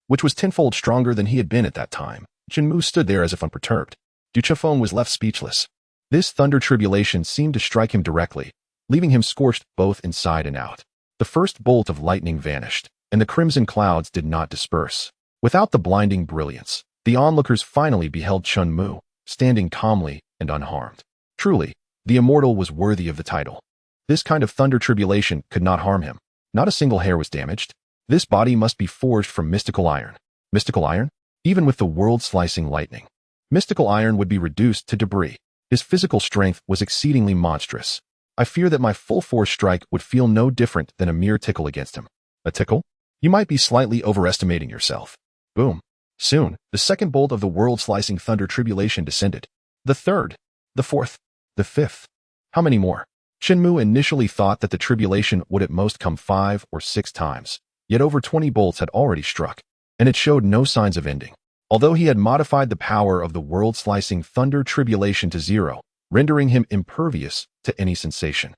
which was tenfold stronger than he had been at that time, Chen Mu stood there as if unperturbed. Du Chuanfeng was left speechless. This thunder tribulation seemed to strike him directly, leaving him scorched both inside and out. The first bolt of lightning vanished, and the crimson clouds did not disperse. Without the blinding brilliance, the onlookers finally beheld Chen Mu, standing calmly and unharmed. Truly, the immortal was worthy of the title. This kind of thunder tribulation could not harm him. Not a single hair was damaged. This body must be forged from mystical iron. Mystical iron? Even with the world-slicing lightning, mystical iron would be reduced to debris. His physical strength was exceedingly monstrous. I fear that my full-force strike would feel no different than a mere tickle against him. A tickle? You might be slightly overestimating yourself. Boom. Soon, the second bolt of the world-slicing thunder tribulation descended. The third, the fourth, the fifth. How many more? Chen Mu initially thought that the tribulation would at most come 5 or 6 times, yet over 20 bolts had already struck, and it showed no signs of ending. Although he had modified the power of the world-slicing thunder tribulation to 0, rendering him impervious to any sensation.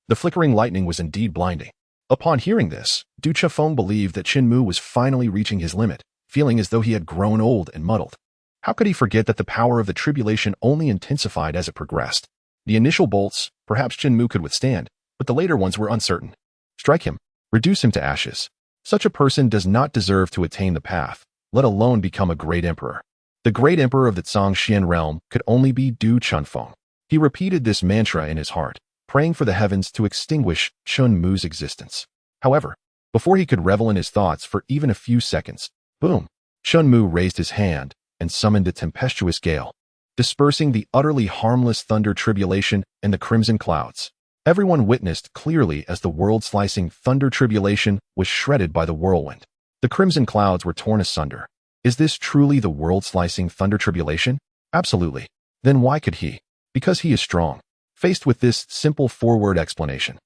The flickering lightning was indeed blinding. Upon hearing this, Du Chuanfeng believed that Chen Mu was finally reaching his limit, feeling as though he had grown old and muddled. How could he forget that the power of the tribulation only intensified as it progressed? The initial bolts, perhaps Chen Mu could withstand, but the later ones were uncertain. Strike him, reduce him to ashes. Such a person does not deserve to attain the path, let alone become a great emperor. The great emperor of the Zhongxian realm could only be Du Chuanfeng. He repeated this mantra in his heart, praying for the heavens to extinguish Chen Mu's existence. However, before he could revel in his thoughts for even a few seconds, boom, Chen Mu raised his hand and summoned a tempestuous gale, dispersing the utterly harmless thunder tribulation and the crimson clouds. Everyone witnessed clearly as the world-slicing thunder tribulation was shredded by the whirlwind. The crimson clouds were torn asunder. Is this truly the world-slicing thunder tribulation? Absolutely. Then why could he? Because he is strong. Faced with this simple forward explanation,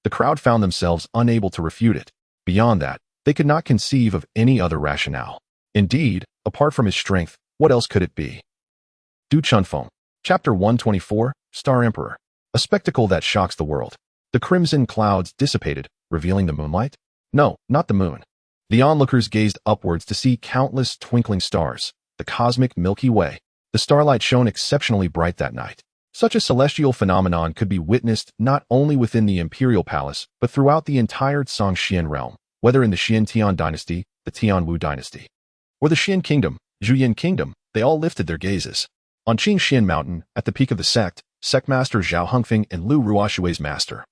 the crowd found themselves unable to refute it. Beyond that, they could not conceive of any other rationale. Indeed, apart from his strength, what else could it be? Du Chuanfeng, Chapter 124, Star Emperor. A spectacle that shocks the world. The crimson clouds dissipated, revealing the moonlight? No, not the moon. The onlookers gazed upwards to see countless twinkling stars, the cosmic Milky Way. The starlight shone exceptionally bright that night. Such a celestial phenomenon could be witnessed not only within the imperial palace, but throughout the entire Zhongxian realm, whether in the Xian-Tian dynasty, the Tianwu dynasty, or the Xian kingdom, Zhuyan kingdom. They all lifted their gazes. On Qingxian mountain, at the peak of the sect, Sectmaster Zhao Hengfeng and Lu Ruoshui's master,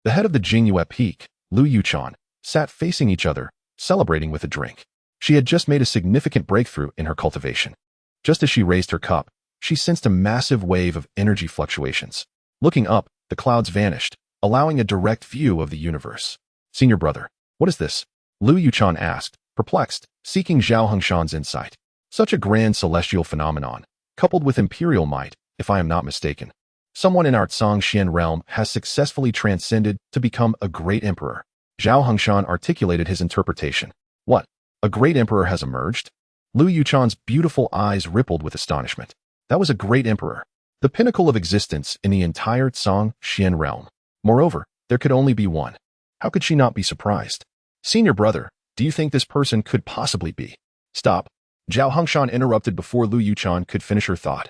the head of the Jingyue peak, Lu Yuchan, sat facing each other, celebrating with a drink. She had just made a significant breakthrough in her cultivation. Just as she raised her cup, she sensed a massive wave of energy fluctuations. Looking up, the clouds vanished, allowing a direct view of the universe. Senior brother, what is this? Lu Yuchan asked, perplexed, seeking Zhao Hengshan's insight. Such a grand celestial phenomenon, coupled with imperial might, if I am not mistaken. Someone in our Zhongxian realm has successfully transcended to become a great emperor. Zhao Hengshan articulated his interpretation. What? A great emperor has emerged? Lu Yuchan's beautiful eyes rippled with astonishment. That was a great emperor, the pinnacle of existence in the entire Zhongxian realm. Moreover, there could only be one. How could she not be surprised? Senior brother, do you think this person could possibly be? Stop. Zhao Hengshan interrupted before Lu Yuchan could finish her thought.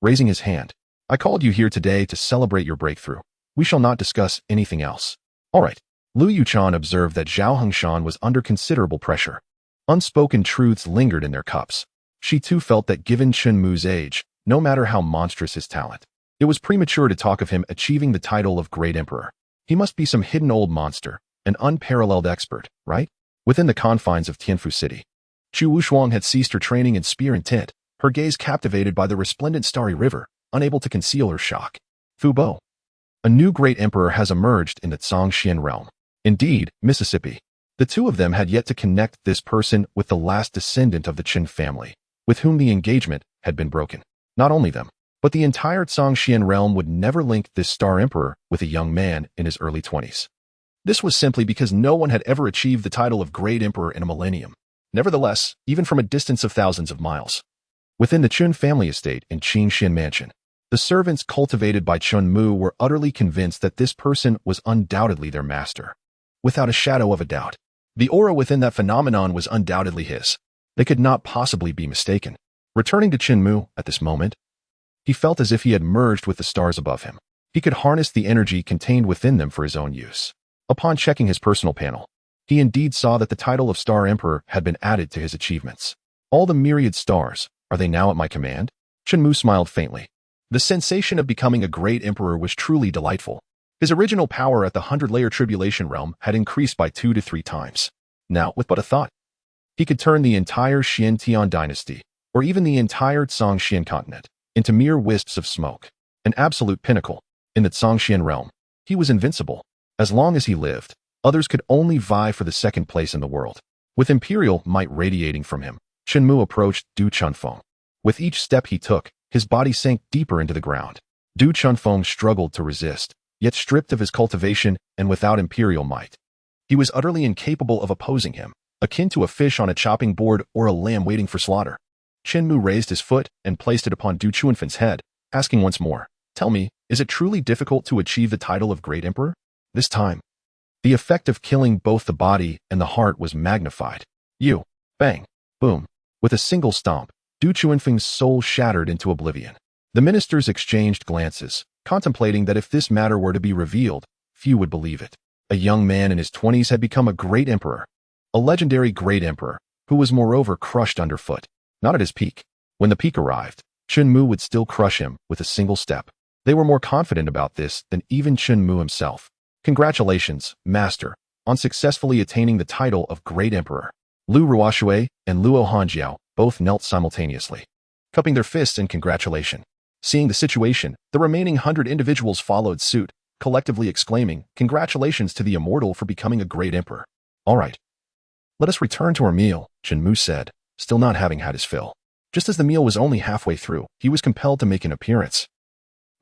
Raising his hand, I called you here today to celebrate your breakthrough. We shall not discuss anything else. All right. Lu Yuchan observed that Zhao Hengshan was under considerable pressure. Unspoken truths lingered in their cups. She too felt that given Chen Mu's age, no matter how monstrous his talent, it was premature to talk of him achieving the title of Great Emperor. He must be some hidden old monster, an unparalleled expert, right? Within the confines of Tianfu City, Chu Wushuang had ceased her training in spear and tit, her gaze captivated by the resplendent starry river, unable to conceal her shock. Fu Bo. A new great emperor has emerged in the Zhongxian realm. Indeed, Mississippi. The two of them had yet to connect this person with the last descendant of the Chen family, with whom the engagement had been broken. Not only them, But the entire Zhongxian realm would never link this star emperor with a young man in his early 20s. This was simply because no one had ever achieved the title of Great Emperor in a millennium. Nevertheless, even from a distance of thousands of miles, within the Chen family estate in Qingxin Mansion, the servants cultivated by Chen Mu were utterly convinced that this person was undoubtedly their master. Without a shadow of a doubt, the aura within that phenomenon was undoubtedly his. They could not possibly be mistaken. Returning to Chen Mu at this moment, he felt as if he had merged with the stars above him. He could harness the energy contained within them for his own use. Upon checking his personal panel, he indeed saw that the title of Star Emperor had been added to his achievements. All the myriad stars, are they now at my command? Chen Mu smiled faintly. The sensation of becoming a great emperor was truly delightful. His original power at the 100-layer tribulation realm had increased by 2 to 3 times. Now, with but a thought, he could turn the entire Xian dynasty, or even the entire Zhongxian continent, into mere wisps of smoke. An absolute pinnacle. In the Zhongxian realm, he was invincible. As long as he lived, others could only vie for the second place in the world. With imperial might radiating from him, Chen Mu approached Du Chunfeng. With each step he took, his body sank deeper into the ground. Du Chunfeng struggled to resist, yet stripped of his cultivation and without imperial might, he was utterly incapable of opposing him, akin to a fish on a chopping board or a lamb waiting for slaughter. Chen Mu raised his foot and placed it upon Du Chunfeng's head, asking once more, "Tell me, is it truly difficult to achieve the title of Great Emperor?" This time, the effect of killing both the body and the heart was magnified. You, bang, boom. With a single stomp, Du Chunfeng's soul shattered into oblivion. The ministers exchanged glances, contemplating that if this matter were to be revealed, few would believe it. A young man in his 20s had become a great emperor. A legendary great emperor, who was moreover crushed underfoot. Not at his peak. When the peak arrived, Chen Mu would still crush him with a single step. They were more confident about this than even Chen Mu himself. Congratulations, master, on successfully attaining the title of Great Emperor. Lu Ruoxue and Luo Hanjiao both knelt simultaneously, cupping their fists in congratulation. Seeing the situation, the remaining 100 individuals followed suit, collectively exclaiming, "Congratulations to the immortal for becoming a great emperor." "All right. Let us return to our meal," Chen Mu said, still not having had his fill. Just as the meal was only halfway through, he was compelled to make an appearance.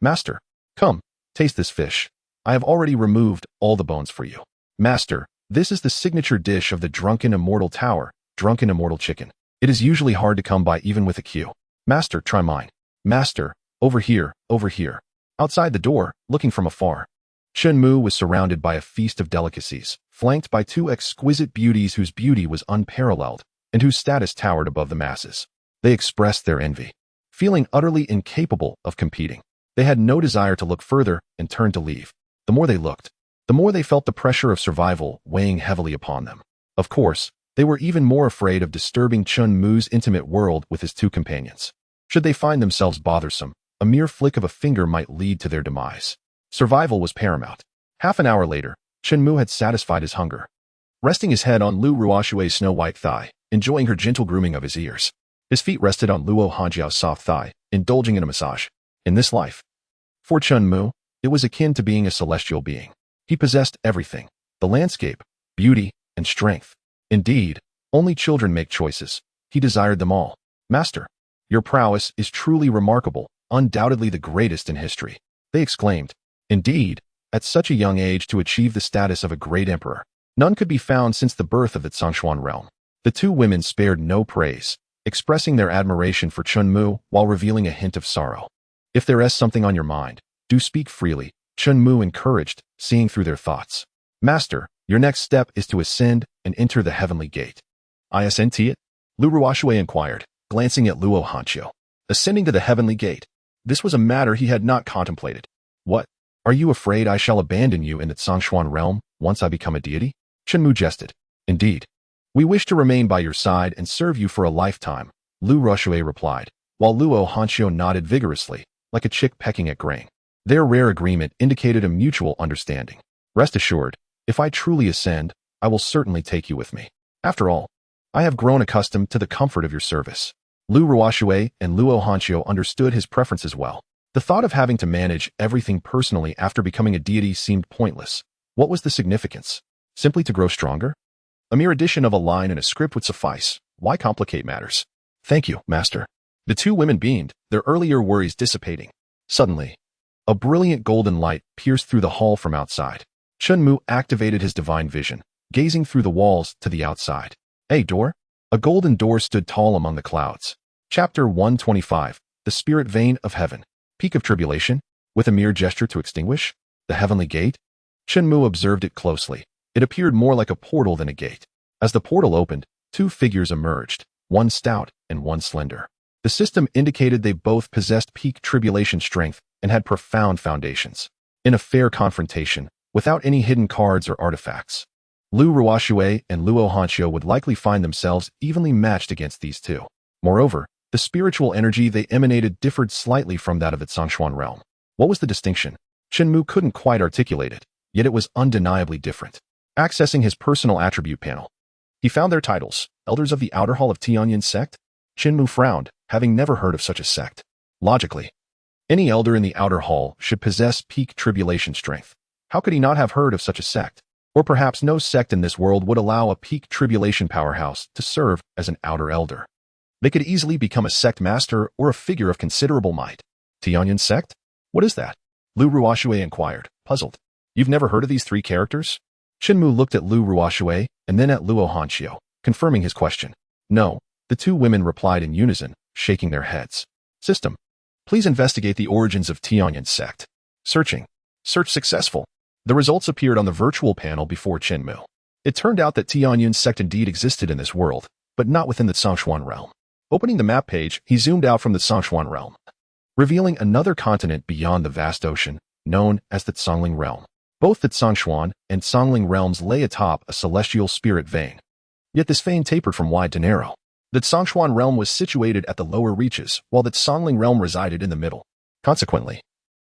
"Master, come, taste this fish. I have already removed all the bones for you." "Master, this is the signature dish of the Drunken Immortal Tower, Drunken Immortal Chicken. It is usually hard to come by even with a queue." "Master, try mine." "Master, over here, over here." Outside the door, looking from afar, Chen Mu was surrounded by a feast of delicacies, flanked by 2 exquisite beauties whose beauty was unparalleled, and whose status towered above the masses. They expressed their envy. Feeling utterly incapable of competing, they had no desire to look further and turned to leave. The more they looked, the more they felt the pressure of survival weighing heavily upon them. Of course, they were even more afraid of disturbing Chen Mu's intimate world with his 2 companions. Should they find themselves bothersome, a mere flick of a finger might lead to their demise. Survival was paramount. Half an hour later, Chen Mu had satisfied his hunger. Resting his head on Lu Ruoxue's snow-white thigh, enjoying her gentle grooming of his ears, his feet rested on Luo Hanjiao's soft thigh, indulging in a massage. In this life, for Chen Mu, it was akin to being a celestial being. He possessed everything: the landscape, beauty, and strength. Indeed, only children make choices. He desired them all. "Master, your prowess is truly remarkable, undoubtedly the greatest in history," they exclaimed. Indeed, at such a young age to achieve the status of a great emperor, none could be found since the birth of the Zhongshuan realm. The 2 women spared no praise, expressing their admiration for Chen Mu while revealing a hint of sorrow. "If there is something on your mind, do speak freely," Chen Mu encouraged, seeing through their thoughts. "Master, your next step is to ascend and enter the heavenly gate." "I ascend it?" Lu Ruoxue inquired, glancing at Luo Hanjiao. Ascending to the heavenly gate. This was a matter he had not contemplated. "What? Are you afraid I shall abandon you in the Zhongshuan realm once I become a deity?" Chen Mu jested. "Indeed. We wish to remain by your side and serve you for a lifetime," Lu Ruoxue replied, while Luo Hanjiao nodded vigorously, like a chick pecking at grain. Their rare agreement indicated a mutual understanding. "Rest assured, if I truly ascend, I will certainly take you with me. After all, I have grown accustomed to the comfort of your service." Lu Ruoxue and Luo Hanjiao understood his preferences well. The thought of having to manage everything personally after becoming a deity seemed pointless. What was the significance? Simply to grow stronger? A mere addition of a line in a script would suffice. Why complicate matters? "Thank you, master." The two women beamed, their earlier worries dissipating. Suddenly, a brilliant golden light pierced through the hall from outside. Chen Mu activated his divine vision, gazing through the walls to the outside. "Hey, door?" A golden door stood tall among the clouds. Chapter 125, The Spirit Vein of Heaven. Peak of Tribulation? With a mere gesture to extinguish? The heavenly gate? Chen Mu observed it closely. It appeared more like a portal than a gate. As the portal opened, two figures emerged, one stout and one slender. The system indicated they both possessed peak tribulation strength and had profound foundations. In a fair confrontation, without any hidden cards or artifacts, Lu Ruoxue and Luo Hanqiu would likely find themselves evenly matched against these two. Moreover, the spiritual energy they emanated differed slightly from that of the Zhongshuan realm. What was the distinction? Chen Mu couldn't quite articulate it, yet it was undeniably different. Accessing his personal attribute panel, he found their titles, Elders of the Outer Hall of Tianyin Sect. Chen Mu frowned, having never heard of such a sect. Logically, any elder in the Outer Hall should possess peak tribulation strength. How could he not have heard of such a sect? Or perhaps no sect in this world would allow a peak tribulation powerhouse to serve as an outer elder. They could easily become a sect master or a figure of considerable might. Tianyin sect? What is that? Lu Ruoxue inquired, puzzled. You've never heard of these three characters? Chen Mu looked at Lu Ruoxue and then at Luo Hanqiu, confirming his question. No, the two women replied in unison, shaking their heads. System. Please investigate the origins of Tianyin sect. Searching. Search successful. The results appeared on the virtual panel before Chen Mu. It turned out that Tianyin sect indeed existed in this world, but not within the Zhongshuan realm. Opening the map page, he zoomed out from the Zhongshuan realm, revealing another continent beyond the vast ocean, known as the Zhongling realm. Both the Zhongshuan and Zhongling realms lay atop a celestial spirit vein. Yet this vein tapered from wide to narrow. The Zhongshuan realm was situated at the lower reaches, while the Zhongling realm resided in the middle. Consequently,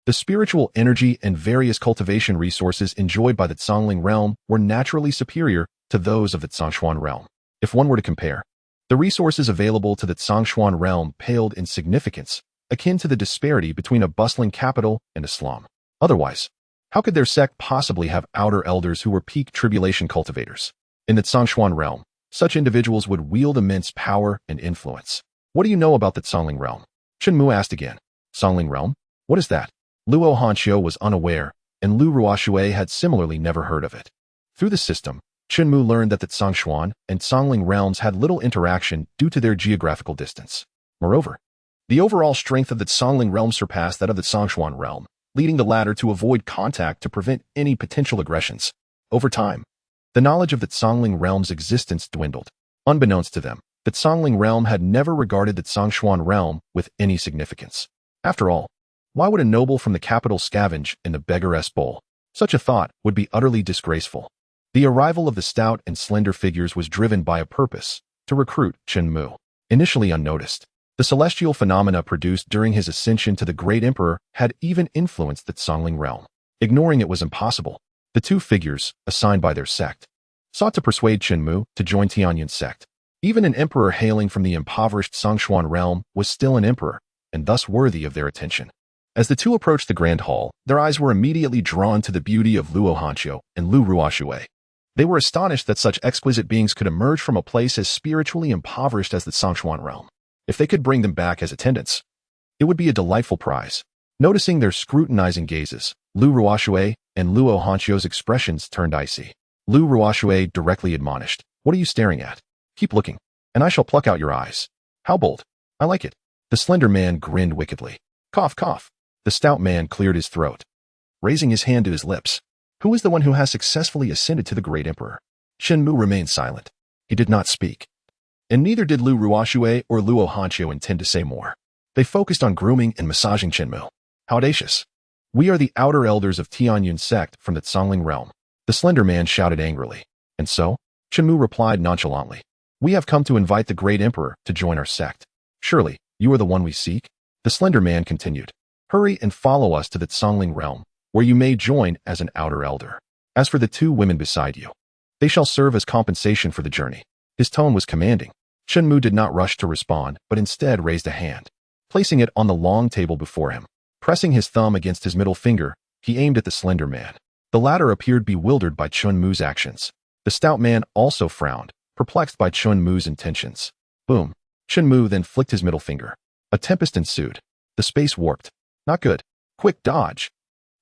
the spiritual energy and various cultivation resources enjoyed by the Zhongling realm were naturally superior to those of the Zhongshuan realm. If one were to compare, the resources available to the Zhongshuan realm paled in significance, akin to the disparity between a bustling capital and a slum. Otherwise, how could their sect possibly have outer elders who were peak tribulation cultivators? In the Zhongshuan realm, such individuals would wield immense power and influence. What do you know about the Zhongling realm? Chen Mu asked again. Zhongling realm? What is that? Luo Hanqiu was unaware, and Lu Ruoxue had similarly never heard of it. Through the system, Chen Mu learned that the Zhongshuan and Zhongling realms had little interaction due to their geographical distance. Moreover, the overall strength of the Zhongling realm surpassed that of the Zhongshuan realm, leading the latter to avoid contact to prevent any potential aggressions. Over time, the knowledge of the Zhongling realm's existence dwindled. Unbeknownst to them, the Zhongling realm had never regarded the Zhongshuan realm with any significance. After all, why would a noble from the capital scavenge in the beggaress bowl? Such a thought would be utterly disgraceful. The arrival of the stout and slender figures was driven by a purpose, to recruit Chen Mu. Initially unnoticed, the celestial phenomena produced during his ascension to the great emperor had even influenced the Zhongling realm. Ignoring it was impossible. The two figures, assigned by their sect, sought to persuade Chen Mu to join Tianyin sect. Even an emperor hailing from the impoverished Zhongshuan realm was still an emperor, and thus worthy of their attention. As the two approached the grand hall, their eyes were immediately drawn to the beauty of Luo Hanqiu and Lu Ruoxue. They were astonished that such exquisite beings could emerge from a place as spiritually impoverished as the Zhongshuan realm. If they could bring them back as attendants, it would be a delightful prize. Noticing their scrutinizing gazes, Lu Ruoxue and Luo Hanqiu's expressions turned icy. Lu Ruoxue directly admonished, "What are you staring at? Keep looking, and I shall pluck out your eyes." "How bold. I like it." The slender man grinned wickedly. Cough, cough. The stout man cleared his throat, raising his hand to his lips. "Who is the one who has successfully ascended to the great emperor?" Chen Mu remained silent. He did not speak. And neither did Lu Ruoxue or Luo Hanqiu intend to say more. They focused on grooming and massaging Chen Mu. "How audacious. We are the outer elders of Tianyin sect from the Zhongling realm." The slender man shouted angrily. "And so?" Chen Mu replied nonchalantly. "We have come to invite the great emperor to join our sect. Surely, you are the one we seek?" The slender man continued. "Hurry and follow us to the Zhongling realm, where you may join as an outer elder. As for the two women beside you, they shall serve as compensation for the journey." His tone was commanding. Chen Mu did not rush to respond, but instead raised a hand, placing it on the long table before him. Pressing his thumb against his middle finger, he aimed at the slender man. The latter appeared bewildered by Chen Mu's actions. The stout man also frowned, perplexed by Chen Mu's intentions. Boom. Chen Mu then flicked his middle finger. A tempest ensued. The space warped. Not good. Quick dodge.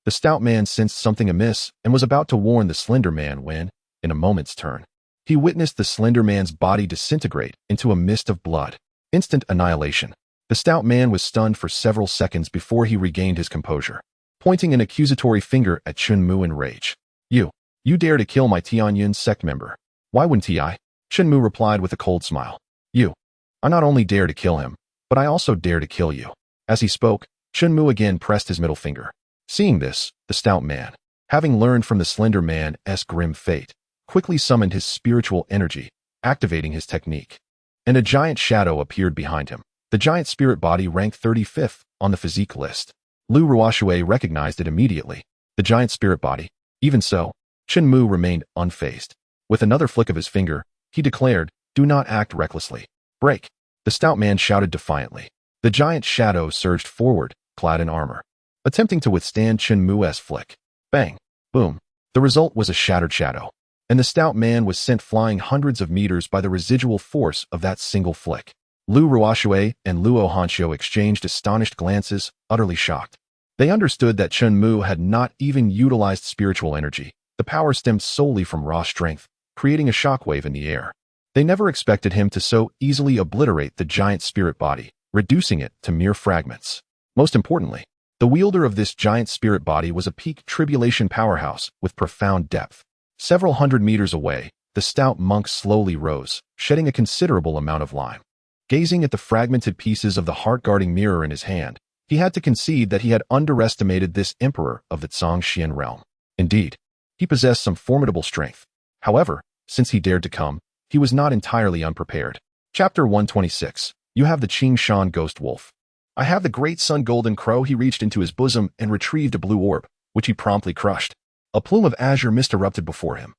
The stout man sensed something amiss and was about to warn the slender man when, in a moment's turn, he witnessed the slender man's body disintegrate into a mist of blood. Instant annihilation. The stout man was stunned for several seconds before he regained his composure, pointing an accusatory finger at Chen Mu in rage. You dare to kill my Tianyun sect member. Why wouldn't I? Chen Mu replied with a cold smile. I not only dare to kill him, but I also dare to kill you. As he spoke, Chen Mu again pressed his middle finger. Seeing this, the stout man, having learned from the slender man's grim fate, quickly summoned his spiritual energy, activating his technique. And a giant shadow appeared behind him. The giant spirit body ranked 35th on the physique list. Lu Ruoxue recognized it immediately. The giant spirit body. Even so, Chen Mu remained unfazed. With another flick of his finger, he declared, "Do not act recklessly. Break." The stout man shouted defiantly. The giant shadow surged forward, clad in armor, attempting to withstand Chen Mu's flick. Bang! Boom! The result was a shattered shadow, and the stout man was sent flying hundreds of meters by the residual force of that single flick. Lu Ruoxue and Luo Hanxiu exchanged astonished glances, utterly shocked. They understood that Chen Mu had not even utilized spiritual energy. The power stemmed solely from raw strength, creating a shockwave in the air. They never expected him to so easily obliterate the giant spirit body, reducing it to mere fragments. Most importantly, the wielder of this giant spirit body was a peak tribulation powerhouse with profound depth. Several hundred meters away, the stout monk slowly rose, shedding a considerable amount of lime. Gazing at the fragmented pieces of the heart-guarding mirror in his hand, he had to concede that he had underestimated this emperor of the Zhongxian realm. Indeed, he possessed some formidable strength. However, since he dared to come, he was not entirely unprepared. Chapter 126. You have the Qingshan ghost wolf. I have the great sun golden crow. He reached into his bosom and retrieved a blue orb, which he promptly crushed. A plume of azure mist erupted before him,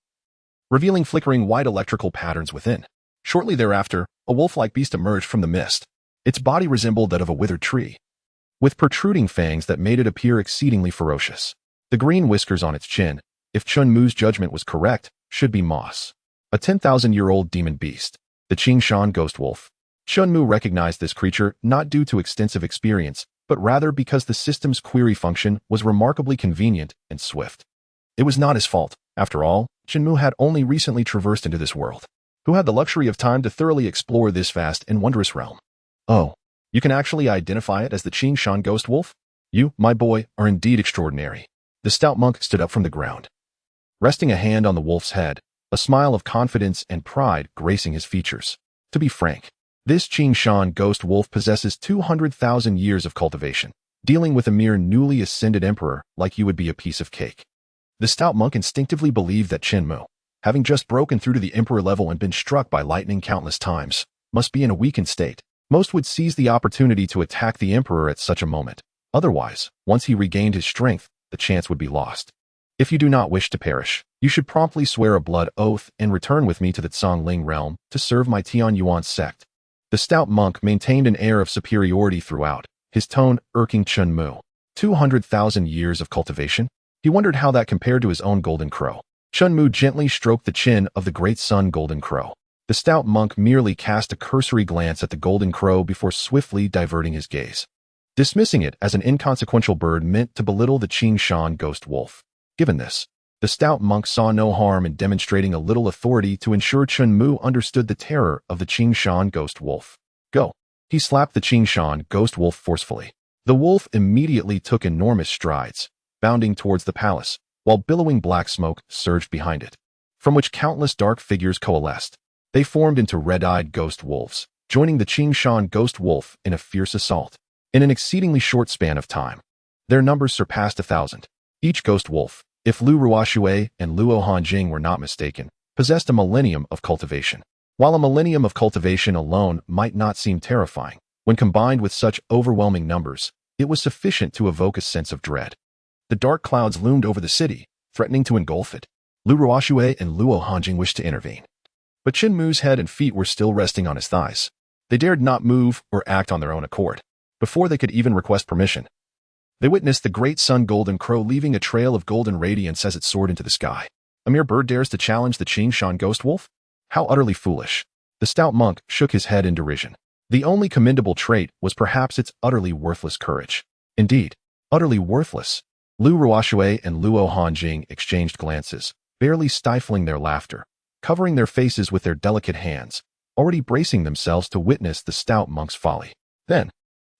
revealing flickering white electrical patterns within. Shortly thereafter, a wolf-like beast emerged from the mist. Its body resembled that of a withered tree, with protruding fangs that made it appear exceedingly ferocious. The green whiskers on its chin, if Chen Mu's judgment was correct, should be moss. A 10,000-year-old demon beast, the Qingshan ghost wolf. Chen Mu recognized this creature not due to extensive experience, but rather because the system's query function was remarkably convenient and swift. It was not his fault. After all, Chen Mu had only recently traversed into this world. Who had the luxury of time to thoroughly explore this vast and wondrous realm? Oh, you can actually identify it as the Qingshan ghost wolf? You, my boy, are indeed extraordinary. The stout monk stood up from the ground, resting a hand on the wolf's head, a smile of confidence and pride gracing his features. To be frank, this Qingshan ghost wolf possesses 200,000 years of cultivation. Dealing with a mere newly ascended emperor like you would be a piece of cake. The stout monk instinctively believed that Chen Mu, having just broken through to the emperor level and been struck by lightning countless times, must be in a weakened state. Most would seize the opportunity to attack the emperor at such a moment. Otherwise, once he regained his strength, the chance would be lost. If you do not wish to perish, you should promptly swear a blood oath and return with me to the Zhongling realm to serve my Tianyuan sect. The stout monk maintained an air of superiority throughout, his tone irking Chen Mu. 200,000 years of cultivation? He wondered how that compared to his own golden crow. Chen Mu gently stroked the chin of the great sun golden crow. The stout monk merely cast a cursory glance at the golden crow before swiftly diverting his gaze, dismissing it as an inconsequential bird meant to belittle the Qingshan ghost wolf. Given this, the stout monk saw no harm in demonstrating a little authority to ensure Chen Mu understood the terror of the Qingshan ghost wolf. Go. He slapped the Qingshan ghost wolf forcefully. The wolf immediately took enormous strides, bounding towards the palace, while billowing black smoke surged behind it, from which countless dark figures coalesced. They formed into red-eyed ghost wolves, joining the Qingshan ghost wolf in a fierce assault. In an exceedingly short span of time, their numbers surpassed 1,000. Each ghost wolf, if Lu Ruoxue and Luo Hanjing were not mistaken, possessed a millennium of cultivation. While a millennium of cultivation alone might not seem terrifying, when combined with such overwhelming numbers, it was sufficient to evoke a sense of dread. The dark clouds loomed over the city, threatening to engulf it. Lu Ruoxue and Luo Hanjing wished to intervene, but Chen Mu's head and feet were still resting on his thighs. They dared not move or act on their own accord. Before they could even request permission, they witnessed the great sun golden crow leaving a trail of golden radiance as it soared into the sky. A mere bird dares to challenge the Qingshan ghost wolf? How utterly foolish. The stout monk shook his head in derision. The only commendable trait was perhaps its utterly worthless courage. Indeed, utterly worthless. Lu Ruoxue and Luo Hanjing exchanged glances, barely stifling their laughter, covering their faces with their delicate hands, already bracing themselves to witness the stout monk's folly. Then,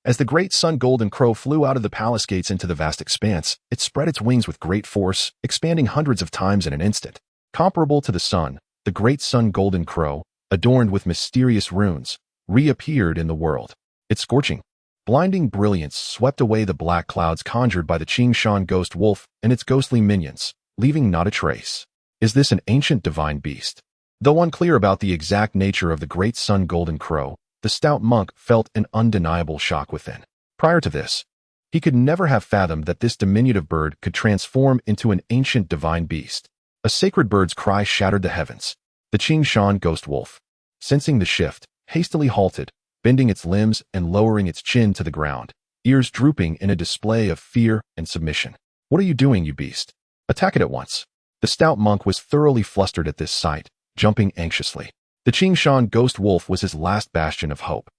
as the great sun golden crow flew out of the palace gates into the vast expanse, it spread its wings with great force, expanding hundreds of times in an instant. Comparable to the sun, the great sun golden crow, adorned with mysterious runes, reappeared in the world. Its scorching, blinding brilliance swept away the black clouds conjured by the Qingshan ghost wolf and its ghostly minions, leaving not a trace. Is this an ancient divine beast? Though unclear about the exact nature of the great sun golden crow, the stout monk felt an undeniable shock within. Prior to this, he could never have fathomed that this diminutive bird could transform into an ancient divine beast. A sacred bird's cry shattered the heavens. The Qingshan ghost wolf, sensing the shift, hastily halted, bending its limbs and lowering its chin to the ground, ears drooping in a display of fear and submission. What are you doing, you beast? Attack it at once. The stout monk was thoroughly flustered at this sight, jumping anxiously. The Qingshan ghost wolf was his last bastion of hope.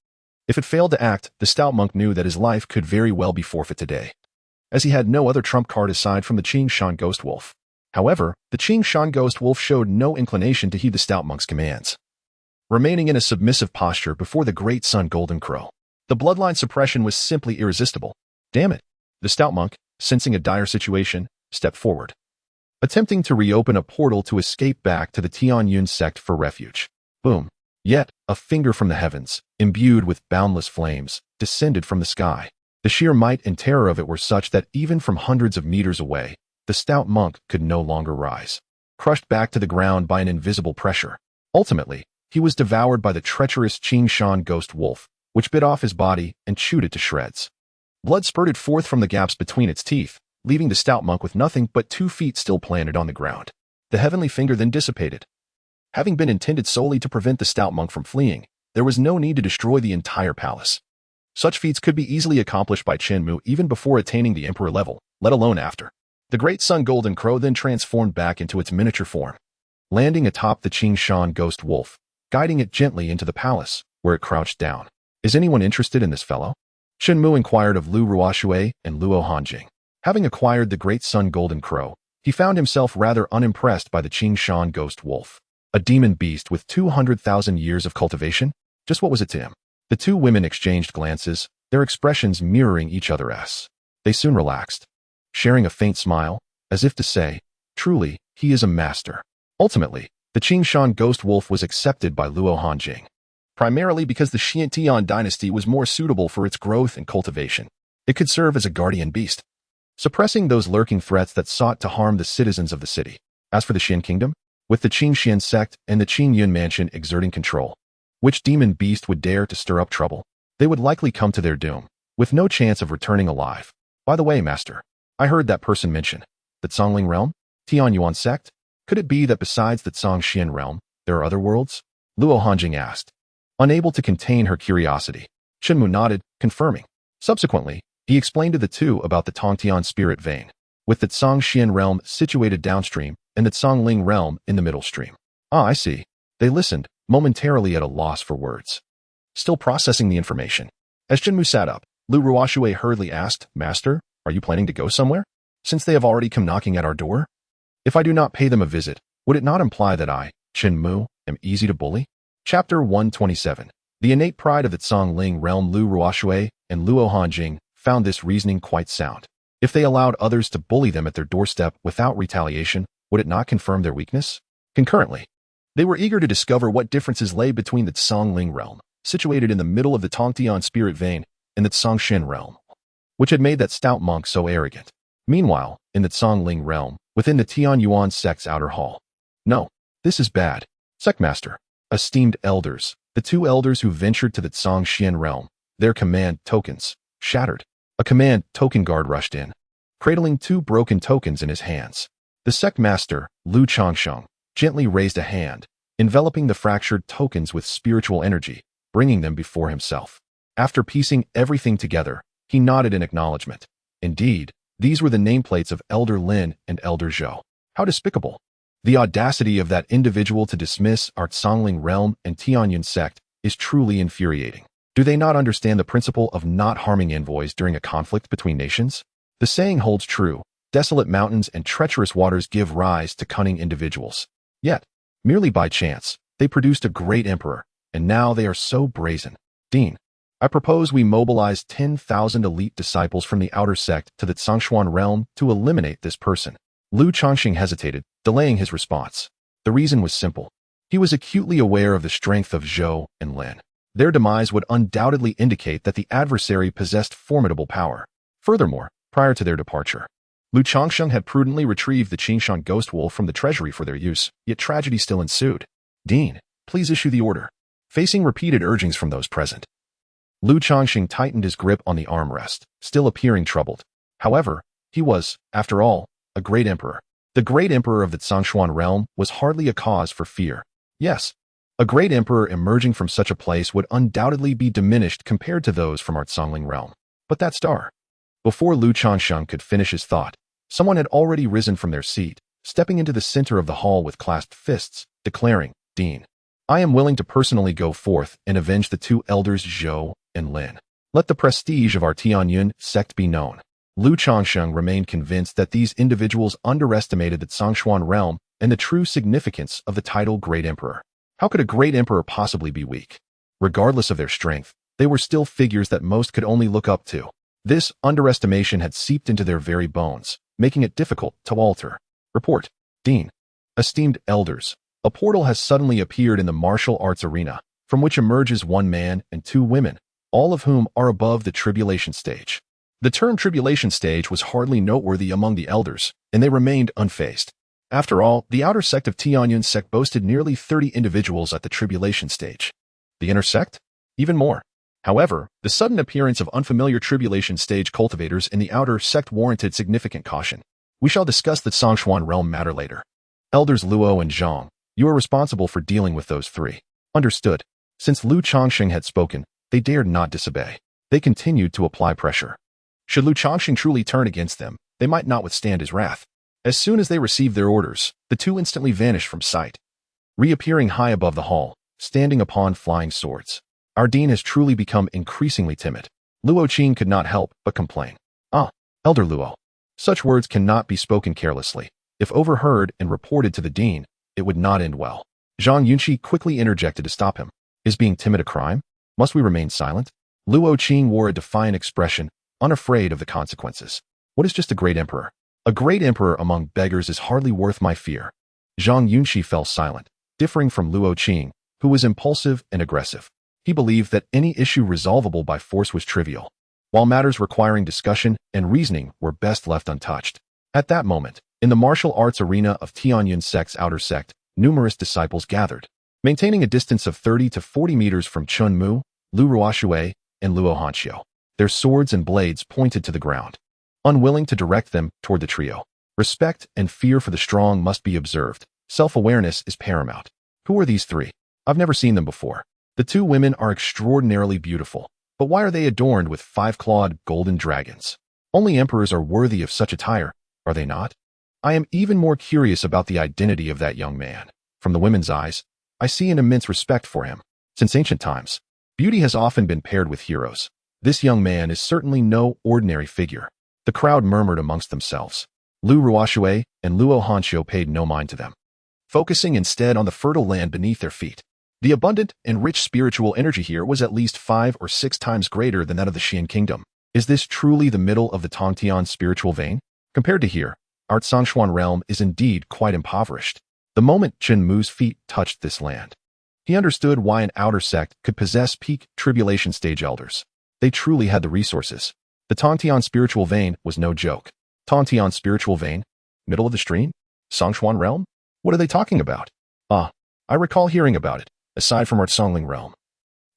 If it failed to act, the stout monk knew that his life could very well be forfeit today, as he had no other trump card aside from the Qingshan ghost wolf. However, the Qingshan ghost wolf showed no inclination to heed the stout monk's commands, remaining in a submissive posture before the great sun golden crow. The bloodline suppression was simply irresistible. Damn it! The stout monk, sensing a dire situation, stepped forward, attempting to reopen a portal to escape back to the Tianyun sect for refuge. Boom! Yet, a finger from the heavens, imbued with boundless flames, descended from the sky. The sheer might and terror of it were such that even from hundreds of meters away, the stout monk could no longer rise. Crushed back to the ground by an invisible pressure. Ultimately, he was devoured by the treacherous Qingshan ghost wolf, which bit off his body and chewed it to shreds. Blood spurted forth from the gaps between its teeth, leaving the stout monk with nothing but 2 feet still planted on the ground. The heavenly finger then dissipated. Having been intended solely to prevent the stout monk from fleeing, there was no need to destroy the entire palace. Such feats could be easily accomplished by Chen Mu even before attaining the emperor level, let alone after. The great sun golden crow then transformed back into its miniature form, landing atop the Qingshan ghost wolf, guiding it gently into the palace, where it crouched down. Is anyone interested in this fellow? Chen Mu inquired of Lu Ruoxue and Luo Hanjing. Having acquired the great sun golden crow, he found himself rather unimpressed by the Qingshan ghost wolf. A demon beast with 200,000 years of cultivation? Just what was it to him? The two women exchanged glances, their expressions mirroring each other's. They soon relaxed, sharing a faint smile, as if to say, truly, he is a master. Ultimately, the Qingshan ghost wolf was accepted by Luo Hanjing, primarily because the Xiantian dynasty was more suitable for its growth and cultivation. It could serve as a guardian beast, suppressing those lurking threats that sought to harm the citizens of the city. As for the Xian kingdom, with the Qingxian sect and the Qingyun mansion exerting control, which demon beast would dare to stir up trouble? They would likely come to their doom, with no chance of returning alive. By the way, master, I heard that person mention the Zongling realm, Tianyuan sect. Could it be that besides the Zongxian realm, there are other worlds? Luo Hanjing asked, unable to contain her curiosity. Chen Mu nodded, confirming. Subsequently, he explained to the two about the Tongtian spirit vein, with the Zongxian realm situated downstream and the Zongling realm in the middle stream. Ah, I see. They listened, momentarily at a loss for words, still processing the information. As Chen Mu sat up, Lu Ruoxue hurriedly asked, Master, are you planning to go somewhere? Since they have already come knocking at our door? If I do not pay them a visit, would it not imply that I, Chen Mu, am easy to bully? Chapter 127. The innate pride of the Zongling realm. Lu Ruoxue and Luo Hanjing found this reasoning quite sound. If they allowed others to bully them at their doorstep without retaliation, would it not confirm their weakness? Concurrently, they were eager to discover what differences lay between the Zongling realm, situated in the middle of the Tongtian spirit vein, and the Zongxian realm, which had made that stout monk so arrogant. Meanwhile, in the Zongling realm, within the Tianyuan sect's outer hall. No, this is bad. Sectmaster, esteemed elders, the two elders who ventured to the Zongxian realm, their command tokens, shattered. A command token guard rushed in, cradling 2 broken tokens in his hands. The sectmaster, Lu Changsheng, gently raised a hand, enveloping the fractured tokens with spiritual energy, bringing them before himself. After piecing everything together, he nodded in acknowledgement. Indeed, these were the nameplates of Elder Lin and Elder Zhou. How despicable! The audacity of that individual to dismiss our Zongling realm and Tianyun sect is truly infuriating. Do they not understand the principle of not harming envoys during a conflict between nations? The saying holds true: desolate mountains and treacherous waters give rise to cunning individuals. Yet, merely by chance, they produced a great emperor, and now they are so brazen. Dean, I propose we mobilize 10,000 elite disciples from the outer sect to the Zhongshuan realm to eliminate this person. Lu Chongqing hesitated, delaying his response. The reason was simple. He was acutely aware of the strength of Zhou and Lin. Their demise would undoubtedly indicate that the adversary possessed formidable power. Furthermore, prior to their departure, Lu Chongqing had prudently retrieved the Qingshan ghost wolf from the treasury for their use, yet tragedy still ensued. Dean, please issue the order. Facing repeated urgings from those present, Lu Chongqing tightened his grip on the armrest, still appearing troubled. However, he was, after all, a great emperor. The great emperor of the Zhongshuan realm was hardly a cause for fear. Yes, a great emperor emerging from such a place would undoubtedly be diminished compared to those from our Zhongling realm. But that star. Before Lu Chongqing could finish his thought, someone had already risen from their seat, stepping into the center of the hall with clasped fists, declaring, Dean, I am willing to personally go forth and avenge the two elders Zhou and Lin. Let the prestige of our Tianyun sect be known. Lu Chongqing remained convinced that these individuals underestimated the Zhongshuan realm and the true significance of the title Great Emperor. How could a great emperor possibly be weak? Regardless of their strength, they were still figures that most could only look up to. This underestimation had seeped into their very bones, making it difficult to alter. Report, Dean. Esteemed elders, a portal has suddenly appeared in the martial arts arena, from which emerges one man and two women, all of whom are above the tribulation stage. The term tribulation stage was hardly noteworthy among the elders, and they remained unfazed. After all, the outer sect of Tianyun sect boasted nearly 30 individuals at the tribulation stage. The inner sect? Even more. However, the sudden appearance of unfamiliar tribulation stage cultivators in the outer sect warranted significant caution. We shall discuss the Zhongshuan realm matter later. Elders Luo and Zhang, you are responsible for dealing with those three. Understood. Since Lu Chongqing had spoken, they dared not disobey. They continued to apply pressure. Should Lu Chongqing truly turn against them, they might not withstand his wrath. As soon as they received their orders, the two instantly vanished from sight, reappearing high above the hall, standing upon flying swords. Our dean has truly become increasingly timid. Luo Qing could not help but complain. Ah, Elder Luo. Such words cannot be spoken carelessly. If overheard and reported to the dean, it would not end well. Zhang Yunqi quickly interjected to stop him. Is being timid a crime? Must we remain silent? Luo Qing wore a defiant expression, unafraid of the consequences. What is just a great emperor? A great emperor among beggars is hardly worth my fear. Zhang Yunqi fell silent, differing from Luo Qing, who was impulsive and aggressive. He believed that any issue resolvable by force was trivial, while matters requiring discussion and reasoning were best left untouched. At that moment, in the martial arts arena of Tianyun sect's outer sect, numerous disciples gathered, maintaining a distance of 30 to 40 meters from Chen Mu, Lu Ruoxue, and Luo Hanxiu. Their swords and blades pointed to the ground, unwilling to direct them toward the trio. Respect and fear for the strong must be observed. Self-awareness is paramount. Who are these three? I've never seen them before. The two women are extraordinarily beautiful, but why are they adorned with five-clawed golden dragons? Only emperors are worthy of such attire, are they not? I am even more curious about the identity of that young man. From the women's eyes, I see an immense respect for him. Since ancient times, beauty has often been paired with heroes. This young man is certainly no ordinary figure. The crowd murmured amongst themselves. Lu Ruoxue and Luo Hanxiu paid no mind to them, focusing instead on the fertile land beneath their feet. The abundant and rich spiritual energy here was at least 5 or 6 times greater than that of the Xian kingdom. Is this truly the middle of the Tongtian spiritual vein? Compared to here, our Zhongshuan realm is indeed quite impoverished. The moment Chen Mu's feet touched this land, he understood why an outer sect could possess peak tribulation stage elders. They truly had the resources. The Tongtian spiritual vein was no joke. Tongtian spiritual vein? Middle of the stream? Zhongshuan realm? What are they talking about? Ah, I recall hearing about it. Aside from our Zhongling realm,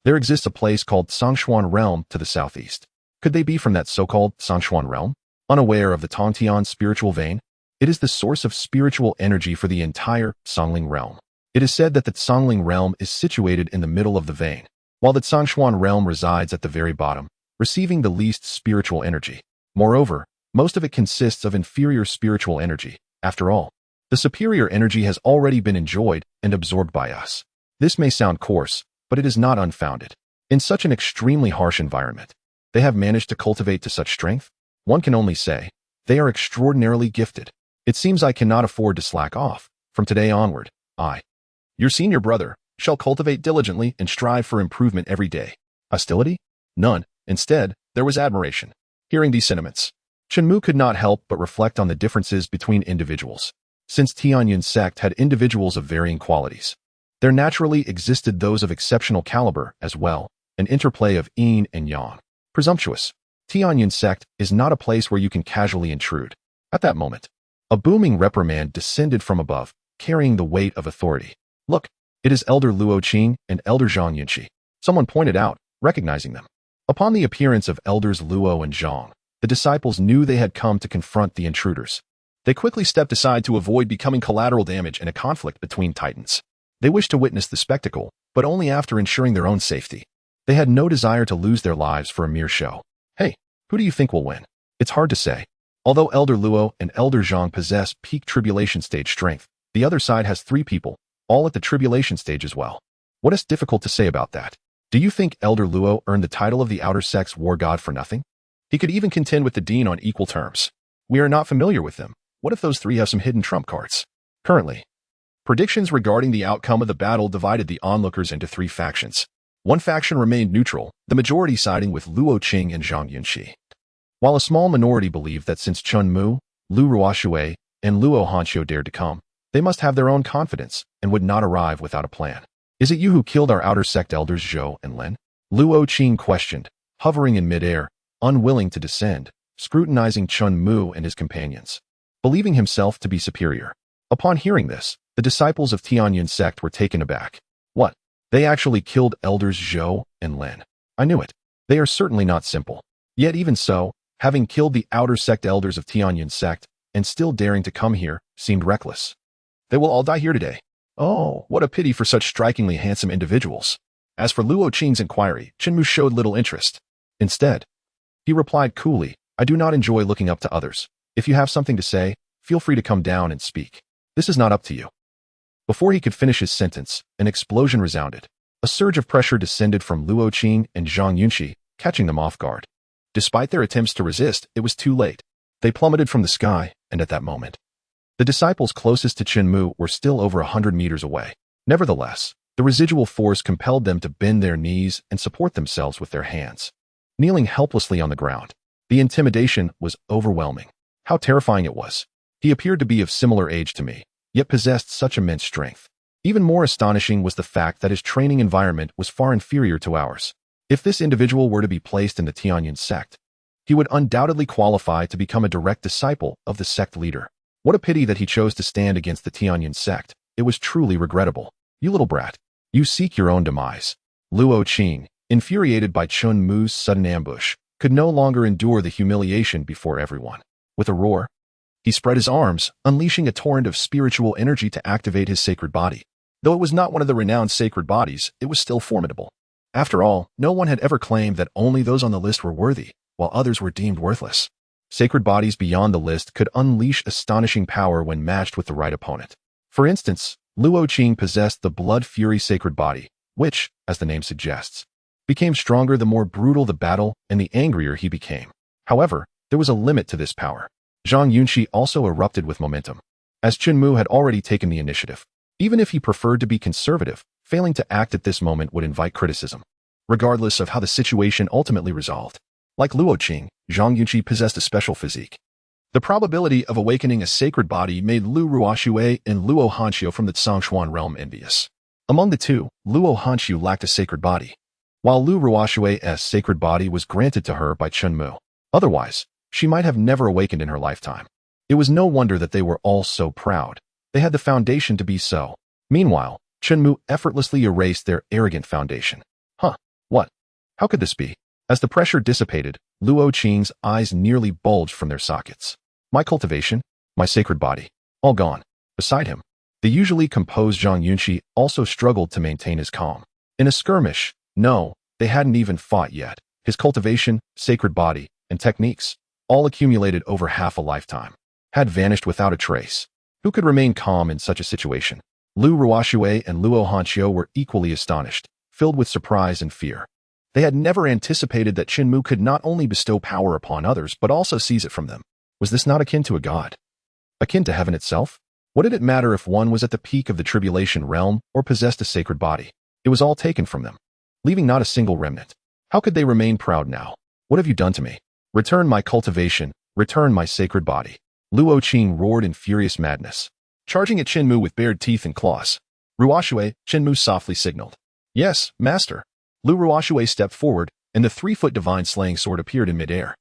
there exists a place called Zhongshuan realm to the southeast. Could they be from that so-called Zhongshuan realm? Unaware of the Tongtian spiritual vein, it is the source of spiritual energy for the entire Zhongling realm. It is said that the Zhongling realm is situated in the middle of the vein, while the Zhongshuan realm resides at the very bottom, receiving the least spiritual energy. Moreover, most of it consists of inferior spiritual energy. After all, the superior energy has already been enjoyed and absorbed by us. This may sound coarse, but it is not unfounded. In such an extremely harsh environment, they have managed to cultivate to such strength? One can only say, they are extraordinarily gifted. It seems I cannot afford to slack off. From today onward, I, your senior brother, shall cultivate diligently and strive for improvement every day. Hostility? None. Instead, there was admiration. Hearing these sentiments, Chen Mu could not help but reflect on the differences between individuals. Since Tianyun's sect had individuals of varying qualities, there naturally existed those of exceptional caliber as well, an interplay of yin and yang. Presumptuous. Tianyun's sect is not a place where you can casually intrude. At that moment, a booming reprimand descended from above, carrying the weight of authority. Look, it is Elder Luo Qing and Elder Zhang Yunqi. Someone pointed out, recognizing them. Upon the appearance of Elders Luo and Zhang, the disciples knew they had come to confront the intruders. They quickly stepped aside to avoid becoming collateral damage in a conflict between titans. They wished to witness the spectacle, but only after ensuring their own safety. They had no desire to lose their lives for a mere show. Hey, who do you think will win? It's hard to say. Although Elder Luo and Elder Zhang possess peak tribulation stage strength, the other side has 3 people, all at the tribulation stage as well. What is difficult to say about that? Do you think Elder Luo earned the title of the Outer Sect's war god for nothing? He could even contend with the Dean on equal terms. We are not familiar with them. What if those 3 have some hidden trump cards? Currently, predictions regarding the outcome of the battle divided the onlookers into 3 factions. One faction remained neutral, the majority siding with Luo Qing and Zhang Yunqi, while a small minority believed that since Chen Mu, Lu Ruoshui, and Luo Hanqiu dared to come, they must have their own confidence and would not arrive without a plan. Is it you who killed our outer sect elders Zhou and Lin? Luo Qing questioned, hovering in midair, unwilling to descend, scrutinizing Chen Mu and his companions, believing himself to be superior. Upon hearing this, the disciples of Tianyun's sect were taken aback. What? They actually killed elders Zhou and Lin. I knew it. They are certainly not simple. Yet even so, having killed the outer sect elders of Tianyun's sect and still daring to come here seemed reckless. They will all die here today. Oh, what a pity for such strikingly handsome individuals. As for Luo Qing's inquiry, Chen Mu showed little interest. Instead, he replied coolly, I do not enjoy looking up to others. If you have something to say, feel free to come down and speak. This is not up to you. Before he could finish his sentence, an explosion resounded. A surge of pressure descended from Luo Qing and Zhang Yunqi, catching them off guard. Despite their attempts to resist, it was too late. They plummeted from the sky, and at that moment, the disciples closest to Chen Mu were still over 100 meters away. Nevertheless, the residual force compelled them to bend their knees and support themselves with their hands, kneeling helplessly on the ground. The intimidation was overwhelming. How terrifying it was. He appeared to be of similar age to me, yet possessed such immense strength. Even more astonishing was the fact that his training environment was far inferior to ours. If this individual were to be placed in the Tianyun sect, he would undoubtedly qualify to become a direct disciple of the sect leader. What a pity that he chose to stand against the Tianyun sect. It was truly regrettable. You little brat. You seek your own demise. Luo Qing, infuriated by Chen Mu's sudden ambush, could no longer endure the humiliation before everyone. With a roar, he spread his arms, unleashing a torrent of spiritual energy to activate his sacred body. Though it was not one of the renowned sacred bodies, it was still formidable. After all, no one had ever claimed that only those on the list were worthy, while others were deemed worthless. Sacred bodies beyond the list could unleash astonishing power when matched with the right opponent. For instance, Luo Qing possessed the Blood Fury sacred body, which, as the name suggests, became stronger the more brutal the battle and the angrier he became. However, there was a limit to this power. Zhang Yunqi also erupted with momentum, as Chen Mu had already taken the initiative. Even if he preferred to be conservative, failing to act at this moment would invite criticism, regardless of how the situation ultimately resolved. Like Luo Qing, Zhang Yunqi possessed a special physique. The probability of awakening a sacred body made Lu Ruoshui and Luo Hanqiu from the Zhongshuan realm envious. Among the two, Luo Hanqiu lacked a sacred body, while Lu Ruoshui's sacred body was granted to her by Chen Mu. Otherwise, she might have never awakened in her lifetime. It was no wonder that they were all so proud. They had the foundation to be so. Meanwhile, Chen Mu effortlessly erased their arrogant foundation. What? How could this be? As the pressure dissipated, Luo Qing's eyes nearly bulged from their sockets. My cultivation, my sacred body, all gone. Beside him, the usually composed Zhang Yunqi also struggled to maintain his calm. In a skirmish, no, they hadn't even fought yet. His cultivation, sacred body, and techniques, all accumulated over half a lifetime, had vanished without a trace. Who could remain calm in such a situation? Lu Ruoshui and Luo Hanqiu were equally astonished, filled with surprise and fear. They had never anticipated that Chen Mu could not only bestow power upon others, but also seize it from them. Was this not akin to a god? Akin to heaven itself? What did it matter if one was at the peak of the tribulation realm or possessed a sacred body? It was all taken from them, leaving not a single remnant. How could they remain proud now? What have you done to me? Return my cultivation, return my sacred body. Luo Qing roared in furious madness, charging at Chen Mu with bared teeth and claws. Ruoshui, Chen Mu softly signaled. Yes, master. Lu Ruoshui stepped forward, and the 3-foot divine slaying sword appeared in midair.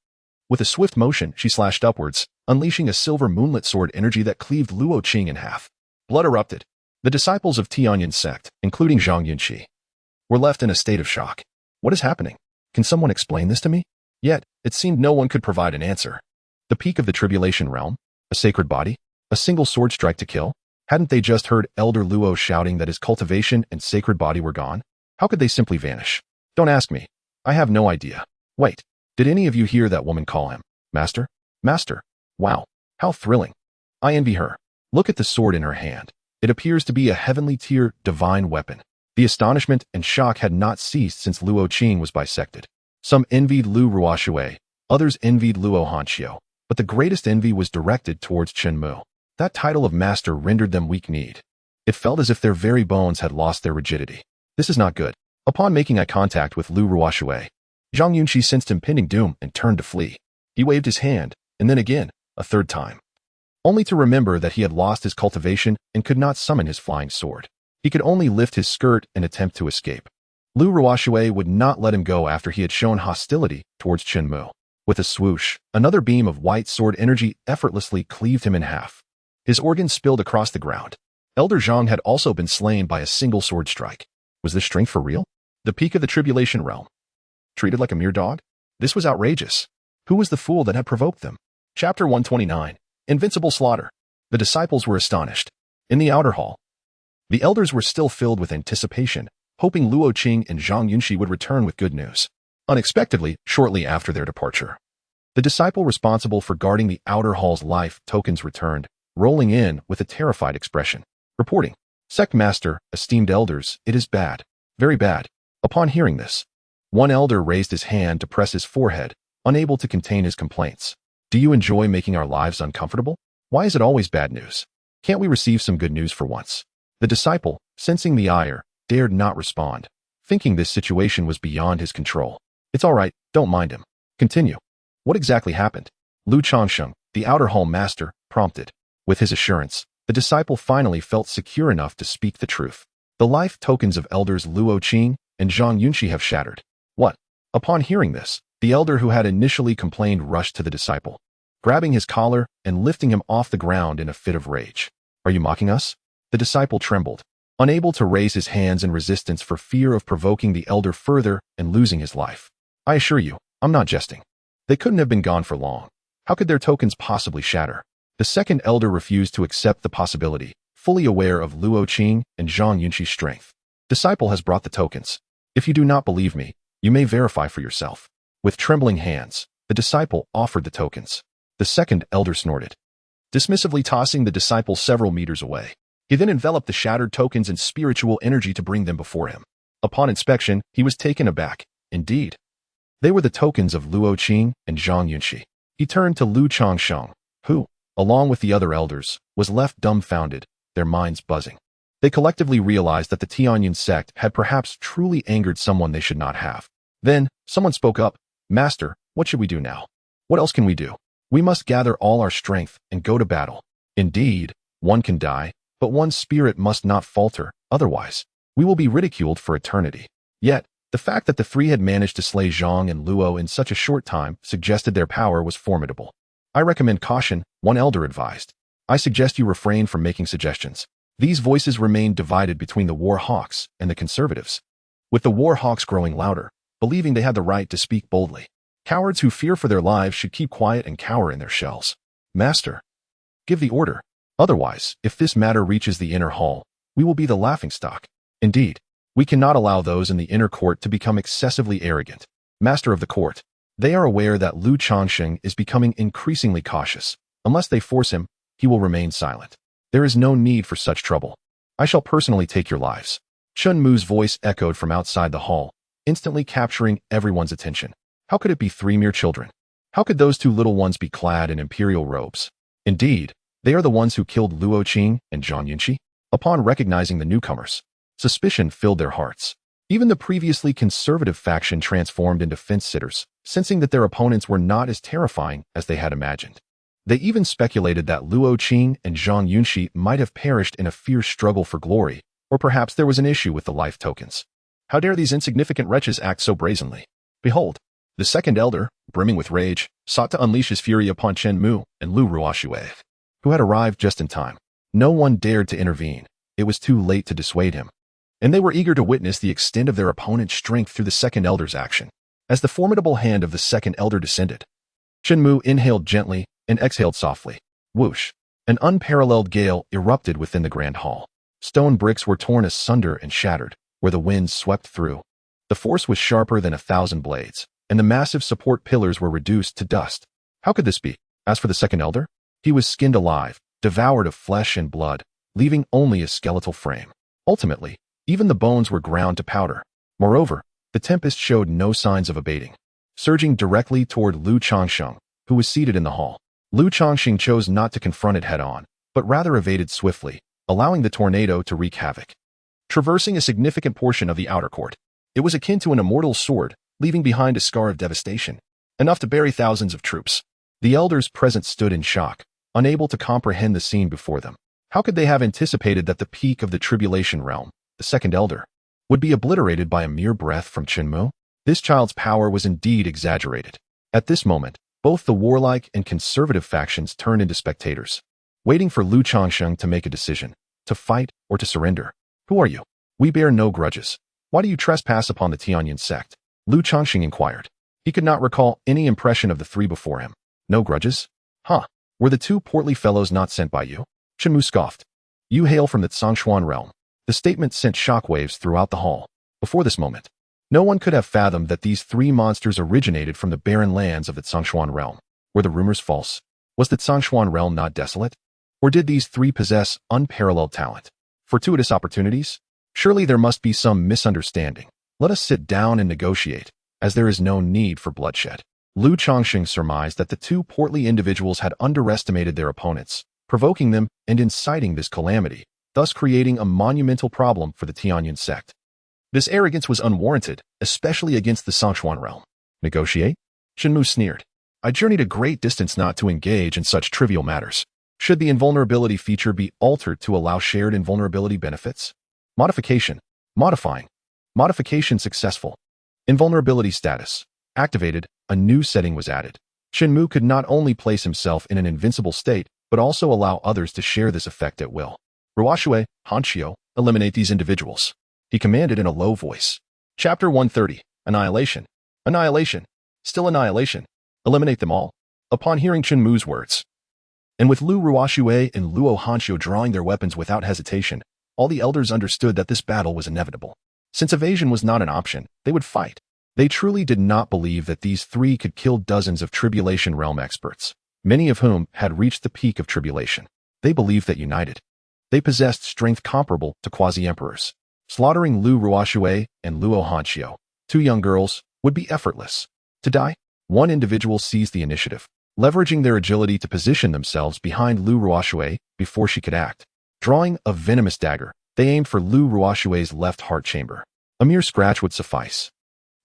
With a swift motion, she slashed upwards, unleashing a silver moonlit sword energy that cleaved Luo Qing in half. Blood erupted. The disciples of Tianyin's sect, including Zhang Yunqi, were left in a state of shock. What is happening? Can someone explain this to me? Yet, it seemed no one could provide an answer. The peak of the tribulation realm? A sacred body? A single sword strike to kill? Hadn't they just heard Elder Luo shouting that his cultivation and sacred body were gone? How could they simply vanish? Don't ask me. I have no idea. Wait, did any of you hear that woman call him? Master? Master? Wow, how thrilling. I envy her. Look at the sword in her hand. It appears to be a heavenly tier, divine weapon. The astonishment and shock had not ceased since Luo Qing was bisected. Some envied Lu Ruoshui, others envied Luo Hanxiu, but the greatest envy was directed towards Chen Mu. That title of master rendered them weak-kneed. It felt as if their very bones had lost their rigidity. This is not good. Upon making eye contact with Lu Ruoshui, Zhang Yunqi sensed impending doom and turned to flee. He waved his hand, and then again, a third time, only to remember that he had lost his cultivation and could not summon his flying sword. He could only lift his skirt and attempt to escape. Lu Ruoshui would not let him go after he had shown hostility towards Chen Mu. With a swoosh, another beam of white sword energy effortlessly cleaved him in half. His organs spilled across the ground. Elder Zhang had also been slain by a single sword strike. Was this strength for real? The peak of the tribulation realm. Treated like a mere dog? This was outrageous. Who was the fool that had provoked them? Chapter 129. Invincible Slaughter. The disciples were astonished. In the outer hall, the elders were still filled with anticipation, hoping Luo Qing and Zhang Yunqi would return with good news. Unexpectedly, shortly after their departure, the disciple responsible for guarding the outer hall's life tokens returned, rolling in with a terrified expression, reporting, "Sect Master, esteemed elders, it is bad, very bad." Upon hearing this, one elder raised his hand to press his forehead, unable to contain his complaints. Do you enjoy making our lives uncomfortable? Why is it always bad news? Can't we receive some good news for once? The disciple, sensing the ire, dared not respond, thinking this situation was beyond his control. It's all right, don't mind him. Continue. What exactly happened? Lu Changsheng, the outer hall master, prompted. With his assurance, the disciple finally felt secure enough to speak the truth. The life tokens of elders Luo Qing and Zhang Yunqi have shattered. What? Upon hearing this, the elder who had initially complained rushed to the disciple, grabbing his collar and lifting him off the ground in a fit of rage. Are you mocking us? The disciple trembled, unable to raise his hands in resistance for fear of provoking the elder further and losing his life. I assure you, I'm not jesting. They couldn't have been gone for long. How could their tokens possibly shatter? The second elder refused to accept the possibility, fully aware of Luo Qing and Zhang Yunqi's strength. Disciple has brought the tokens. If you do not believe me, you may verify for yourself. With trembling hands, the disciple offered the tokens. The second elder snorted, dismissively tossing the disciple several meters away. He then enveloped the shattered tokens in spiritual energy to bring them before him. Upon inspection, he was taken aback. Indeed, they were the tokens of Luo Qing and Zhang Yunqi. He turned to Lu Changsheng, who, along with the other elders, was left dumbfounded, their minds buzzing. They collectively realized that the Tianyin sect had perhaps truly angered someone they should not have. Then, someone spoke up, "Master, what should we do now? What else can we do? We must gather all our strength and go to battle. Indeed, one can die, but one's spirit must not falter, otherwise, we will be ridiculed for eternity." Yet, the fact that the three had managed to slay Zhang and Luo in such a short time suggested their power was formidable. "I recommend caution," one elder advised. "I suggest you refrain from making suggestions." These voices remained divided between the war hawks and the conservatives, with the war hawks growing louder, believing they had the right to speak boldly. Cowards who fear for their lives should keep quiet and cower in their shells. "Master, give the order. Otherwise, if this matter reaches the inner hall, we will be the laughingstock. Indeed, we cannot allow those in the inner court to become excessively arrogant. Master of the court, they are aware that Lu Changsheng is becoming increasingly cautious. Unless they force him, he will remain silent. There is no need for such trouble. I shall personally take your lives." Chen Mu's voice echoed from outside the hall, instantly capturing everyone's attention. How could it be three mere children? How could those two little ones be clad in imperial robes? Indeed, they are the ones who killed Luo Qing and Zhang Yunxi. Upon recognizing the newcomers, suspicion filled their hearts. Even the previously conservative faction transformed into fence-sitters, sensing that their opponents were not as terrifying as they had imagined. They even speculated that Luo Qing and Zhang Yunxi might have perished in a fierce struggle for glory, or perhaps there was an issue with the life tokens. How dare these insignificant wretches act so brazenly? Behold, the second elder, brimming with rage, sought to unleash his fury upon Chen Mu and Lu Ruoxue, who had arrived just in time. No one dared to intervene. It was too late to dissuade him. And they were eager to witness the extent of their opponent's strength through the second elder's action. As the formidable hand of the second elder descended, Chen Mu inhaled gently and exhaled softly. Whoosh! An unparalleled gale erupted within the grand hall. Stone bricks were torn asunder and shattered, where the winds swept through. The force was sharper than 1,000 blades, and the massive support pillars were reduced to dust. How could this be? As for the second elder, he was skinned alive, devoured of flesh and blood, leaving only a skeletal frame. Ultimately, even the bones were ground to powder. Moreover, the tempest showed no signs of abating. Surging directly toward Lu Changsheng, who was seated in the hall, Lu Changsheng chose not to confront it head-on, but rather evaded swiftly, allowing the tornado to wreak havoc. Traversing a significant portion of the outer court, it was akin to an immortal sword, leaving behind a scar of devastation, enough to bury thousands of troops. The elders present stood in shock, unable to comprehend the scene before them. How could they have anticipated that the peak of the tribulation realm, the second elder, would be obliterated by a mere breath from Chen Mu? This child's power was indeed exaggerated. At this moment, both the warlike and conservative factions turned into spectators, waiting for Lu Changsheng to make a decision, to fight or to surrender. Who are you? We bear no grudges. Why do you trespass upon the Tianyan sect? Lu Changsheng inquired. He could not recall any impression of the three before him. No grudges? Huh. Were the two portly fellows not sent by you? Chen Mu scoffed. You hail from the Zhongshuan realm. The statement sent shockwaves throughout the hall. Before this moment, no one could have fathomed that these three monsters originated from the barren lands of the Zhongshuan realm. Were the rumors false? Was the Zhongshuan realm not desolate? Or did these three possess unparalleled talent? Fortuitous opportunities? Surely there must be some misunderstanding. Let us sit down and negotiate, as there is no need for bloodshed. Lu Changsheng surmised that the two portly individuals had underestimated their opponents, provoking them and inciting this calamity, thus creating a monumental problem for the Tianyan sect. This arrogance was unwarranted, especially against the Zhongshuan realm. Negotiate? Chen Mu sneered. I journeyed a great distance not to engage in such trivial matters. Should the invulnerability feature be altered to allow shared invulnerability benefits? Modification. Modifying. Modification successful. Invulnerability status. Activated. A new setting was added. Chen Mu could not only place himself in an invincible state, but also allow others to share this effect at will. Ruoxue, Hanqiu, eliminate these individuals. He commanded in a low voice. Chapter 130. Annihilation. Annihilation. Still annihilation. Eliminate them all. Upon hearing Chen Mu's words, and with Lu Ruoxue and Luo Hanqiu drawing their weapons without hesitation, all the elders understood that this battle was inevitable. Since evasion was not an option, they would fight. They truly did not believe that these three could kill dozens of Tribulation Realm experts, many of whom had reached the peak of Tribulation. They believed that united, they possessed strength comparable to quasi-emperors. Slaughtering Lu Ruoxue and Luo Hanqiu, two young girls, would be effortless. To die, one individual seized the initiative, leveraging their agility to position themselves behind Lu Ruoxue before she could act. Drawing a venomous dagger, they aimed for Lu Ruoxue's left heart chamber. A mere scratch would suffice.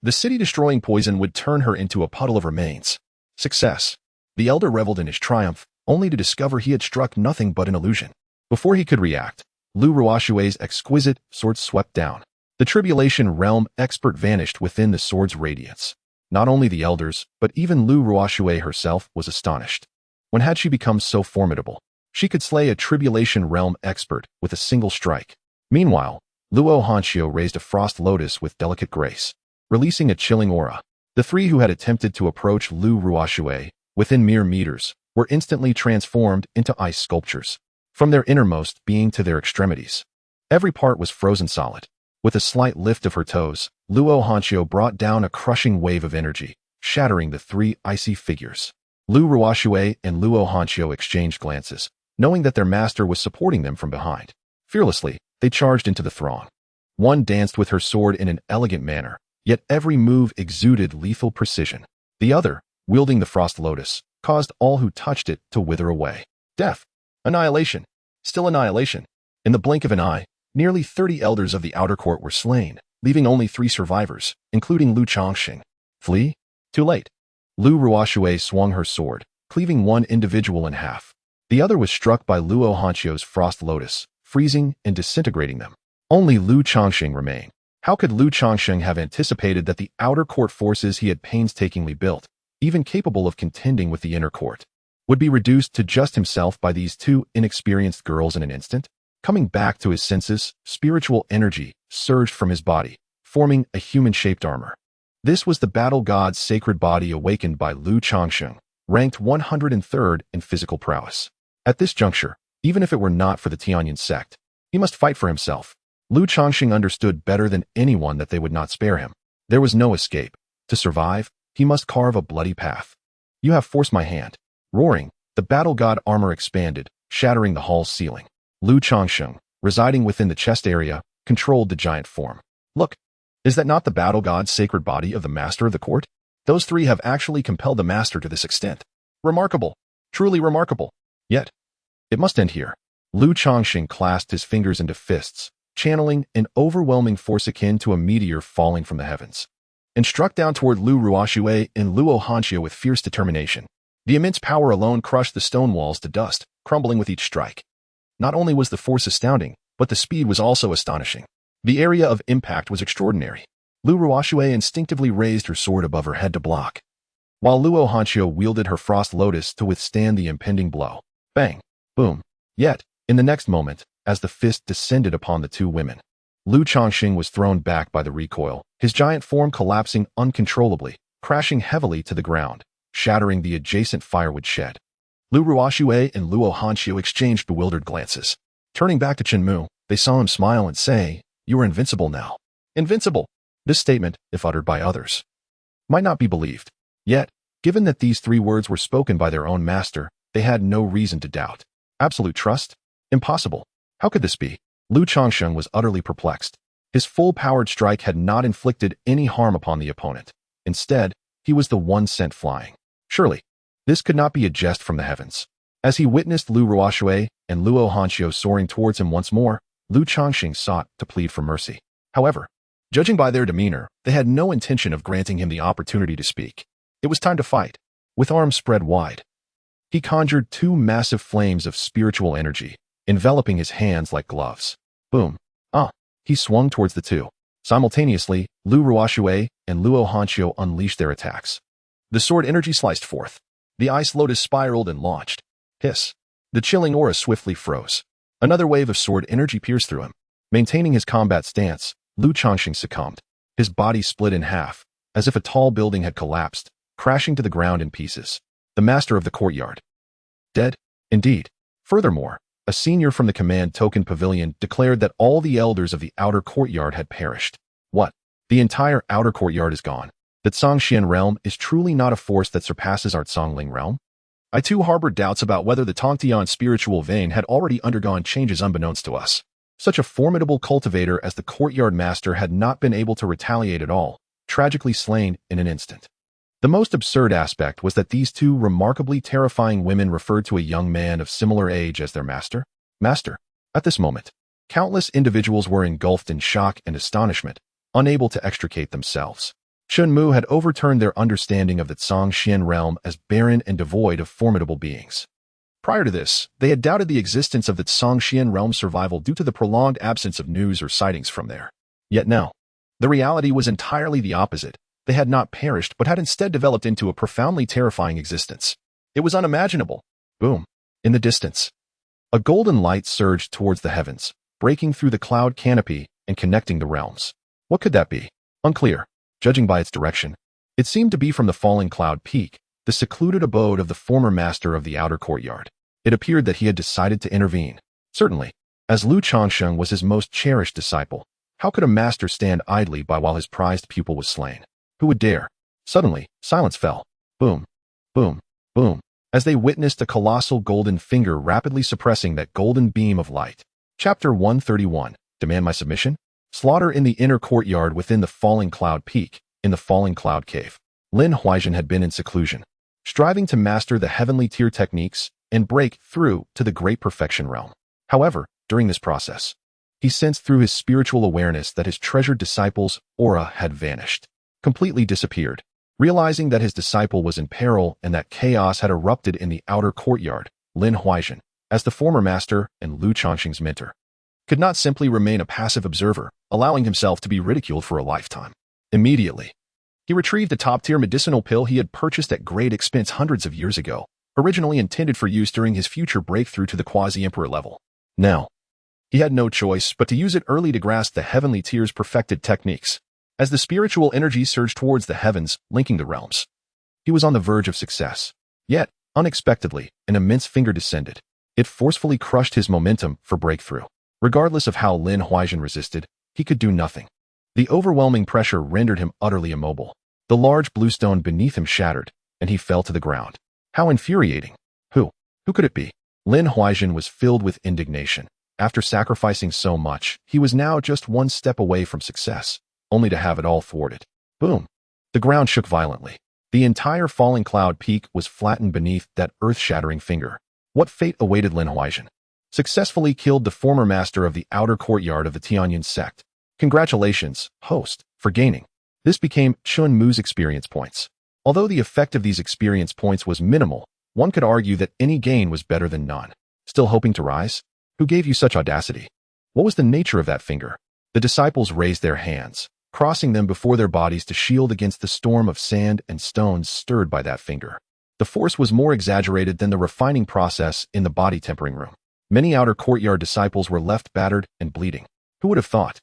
The city-destroying poison would turn her into a puddle of remains. Success. The elder reveled in his triumph, only to discover he had struck nothing but an illusion. Before he could react, Lu Ruoxue's exquisite sword swept down. The Tribulation Realm expert vanished within the sword's radiance. Not only the elders, but even Lu Ruoxue herself was astonished. When had she become so formidable? She could slay a Tribulation Realm expert with a single strike. Meanwhile, Luo Hanqiu raised a frost lotus with delicate grace, releasing a chilling aura. The three who had attempted to approach Lu Ruoxue, within mere meters, were instantly transformed into ice sculptures, from their innermost being to their extremities. Every part was frozen solid. With a slight lift of her toes, Luo Hanqiu brought down a crushing wave of energy, shattering the three icy figures. Lu Ruoxue and Luo Hanqiu exchanged glances, knowing that their master was supporting them from behind. Fearlessly, they charged into the throng. One danced with her sword in an elegant manner, yet every move exuded lethal precision. The other, wielding the frost lotus, caused all who touched it to wither away. Death. Annihilation. Still annihilation. In the blink of an eye, nearly 30 elders of the outer court were slain, leaving only 3 survivors, including Lu Chongqing. Flee? Too late. Lu Ruoxue swung her sword, cleaving one individual in half. The other was struck by Luo Hanqiu's frost lotus, freezing and disintegrating them. Only Lu Chongqing remained. How could Lu Chongqing have anticipated that the outer court forces he had painstakingly built, even capable of contending with the inner court, would be reduced to just himself by these 2 inexperienced girls in an instant? Coming back to his senses, spiritual energy surged from his body, forming a human-shaped armor. This was the battle god's sacred body awakened by Lu Chongqing, ranked 103rd in physical prowess. At this juncture, even if it were not for the Tianyan sect, he must fight for himself. Lu Chongqing understood better than anyone that they would not spare him. There was no escape. To survive, he must carve a bloody path. You have forced my hand. Roaring, the battle god armor expanded, shattering the hall's ceiling. Lu Chongqing, residing within the chest area, controlled the giant form. Look, is that not the battle god's sacred body of the master of the court? Those 3 have actually compelled the master to this extent. Remarkable. Truly remarkable. Yet, it must end here. Lu Chongqing clasped his fingers into fists, channeling an overwhelming force akin to a meteor falling from the heavens, and struck down toward Lu Ruoxue and Luo Hanqiu with fierce determination. The immense power alone crushed the stone walls to dust, crumbling with each strike. Not only was the force astounding, but the speed was also astonishing. The area of impact was extraordinary. Lu Ruoxue instinctively raised her sword above her head to block, while Luo Hanqiu wielded her frost lotus to withstand the impending blow. Bang! Boom! Yet, in the next moment, as the fist descended upon the 2 women, Lu Chongqing was thrown back by the recoil, his giant form collapsing uncontrollably, crashing heavily to the ground, shattering the adjacent firewood shed. Lu Ruoxue and Luo Hanqiu exchanged bewildered glances. Turning back to Chen Mu, they saw him smile and say, "You are invincible now." Invincible! This statement, if uttered by others, might not be believed. Yet, given that these 3 words were spoken by their own master, they had no reason to doubt. Absolute trust? Impossible. How could this be? Lu Chongqing was utterly perplexed. His full-powered strike had not inflicted any harm upon the opponent. Instead, he was the one sent flying. Surely, this could not be a jest from the heavens. As he witnessed Lu Ruoxue and Luo Hanqiu soaring towards him once more, Lu Chongqing sought to plead for mercy. However, judging by their demeanor, they had no intention of granting him the opportunity to speak. It was time to fight. With arms spread wide, he conjured 2 massive flames of spiritual energy, enveloping his hands like gloves. Boom. He swung towards the 2. Simultaneously, Lu Ruoxue and Luo Hanqiu unleashed their attacks. The sword energy sliced forth. The ice lotus spiraled and launched. Hiss. The chilling aura swiftly froze. Another wave of sword energy pierced through him. Maintaining his combat stance, Lu Chongqing succumbed. His body split in half, as if a tall building had collapsed, crashing to the ground in pieces. The master of the courtyard. Dead? Indeed. Furthermore, a senior from the command token pavilion declared that all the elders of the outer courtyard had perished. What? The entire outer courtyard is gone. The Zhongxian realm is truly not a force that surpasses our Zhongling realm? I too harbored doubts about whether the Tongtian spiritual vein had already undergone changes unbeknownst to us. Such a formidable cultivator as the courtyard master had not been able to retaliate at all, tragically slain in an instant. The most absurd aspect was that these 2 remarkably terrifying women referred to a young man of similar age as their master. Master. At this moment, countless individuals were engulfed in shock and astonishment, unable to extricate themselves. Chen Mu had overturned their understanding of the Zhongxian realm as barren and devoid of formidable beings. Prior to this, they had doubted the existence of the Zhongxian realm's survival due to the prolonged absence of news or sightings from there. Yet now, the reality was entirely the opposite. They had not perished, but had instead developed into a profoundly terrifying existence. It was unimaginable. Boom. In the distance, a golden light surged towards the heavens, breaking through the cloud canopy and connecting the realms. What could that be? Unclear. Judging by its direction, it seemed to be from the falling cloud peak, the secluded abode of the former master of the outer courtyard. It appeared that he had decided to intervene. Certainly, as Lu Chongqing was his most cherished disciple, how could a master stand idly by while his prized pupil was slain? Who would dare? Suddenly, silence fell. Boom, boom, boom, as they witnessed a colossal golden finger rapidly suppressing that golden beam of light. Chapter 131. Demand my submission? Slaughter in the inner courtyard within the Falling Cloud Peak, in the Falling Cloud Cave. Lin Huaizhen had been in seclusion, striving to master the heavenly tier techniques and break through to the great perfection realm. However, during this process, he sensed through his spiritual awareness that his treasured disciple's aura had vanished, completely disappeared. Realizing that his disciple was in peril and that chaos had erupted in the outer courtyard, Lin Huaizhen, as the former master and Lu Chongqing's mentor, could not simply remain a passive observer, allowing himself to be ridiculed for a lifetime. Immediately, he retrieved a top-tier medicinal pill he had purchased at great expense hundreds of years ago, originally intended for use during his future breakthrough to the quasi-emperor level. Now, he had no choice but to use it early to grasp the heavenly tier's perfected techniques. As the spiritual energy surged towards the heavens, linking the realms, he was on the verge of success. Yet, unexpectedly, an immense finger descended. It forcefully crushed his momentum for breakthrough. Regardless of how Lin Huaizhen resisted, he could do nothing. The overwhelming pressure rendered him utterly immobile. The large blue stone beneath him shattered, and he fell to the ground. How infuriating! Who could it be? Lin Huaizhen was filled with indignation. After sacrificing so much, he was now just one step away from success, only to have it all thwarted. Boom! The ground shook violently. The entire Falling Cloud Peak was flattened beneath that earth-shattering finger. What fate awaited Lin Huaizhen? Successfully killed the former master of the outer courtyard of the Tianyun sect. Congratulations, host, for gaining. This became Chen Mu's experience points. Although the effect of these experience points was minimal, one could argue that any gain was better than none. Still hoping to rise? Who gave you such audacity? What was the nature of that finger? The disciples raised their hands, crossing them before their bodies to shield against the storm of sand and stones stirred by that finger. The force was more exaggerated than the refining process in the body tempering room. Many outer courtyard disciples were left battered and bleeding. Who would have thought?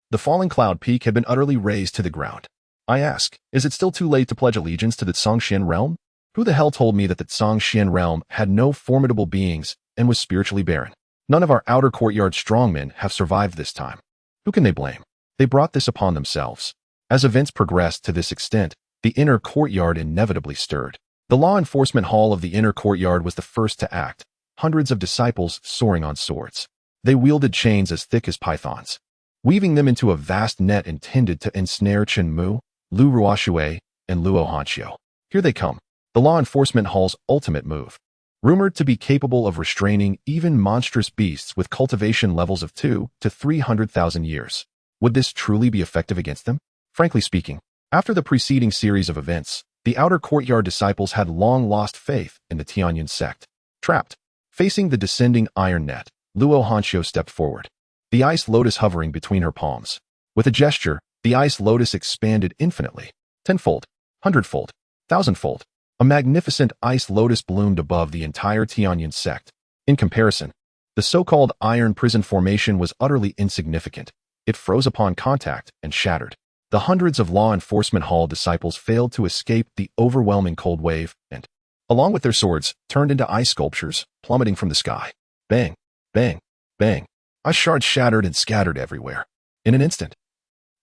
The Falling Cloud Peak had been utterly razed to the ground. I ask, is it still too late to pledge allegiance to the Zhongxian realm? Who the hell told me that the Zhongxian realm had no formidable beings and was spiritually barren? None of our outer courtyard strongmen have survived this time. Who can they blame? They brought this upon themselves. As events progressed to this extent, the inner courtyard inevitably stirred. The law enforcement hall of the inner courtyard was the first to act, hundreds of disciples soaring on swords. They wielded chains as thick as pythons, weaving them into a vast net intended to ensnare Chen Mu, Lu Ruoxue, and Luo Hanxiu. Here they come, the law enforcement hall's ultimate move. Rumored to be capable of restraining even monstrous beasts with cultivation levels of 2 to 300,000 years. Would this truly be effective against them? Frankly speaking, after the preceding series of events, the outer courtyard disciples had long lost faith in the Tianyun sect. Trapped, facing the descending iron net, Luo Hanxiu stepped forward, the ice lotus hovering between her palms. With a gesture, the ice lotus expanded infinitely, tenfold, hundredfold, thousandfold. A magnificent ice lotus bloomed above the entire Tianyun sect. In comparison, the so-called iron prison formation was utterly insignificant. It froze upon contact and shattered. The hundreds of law enforcement hall disciples failed to escape the overwhelming cold wave and, along with their swords, turned into ice sculptures, plummeting from the sky. Bang, bang, bang. Ice shards shattered and scattered everywhere. In an instant,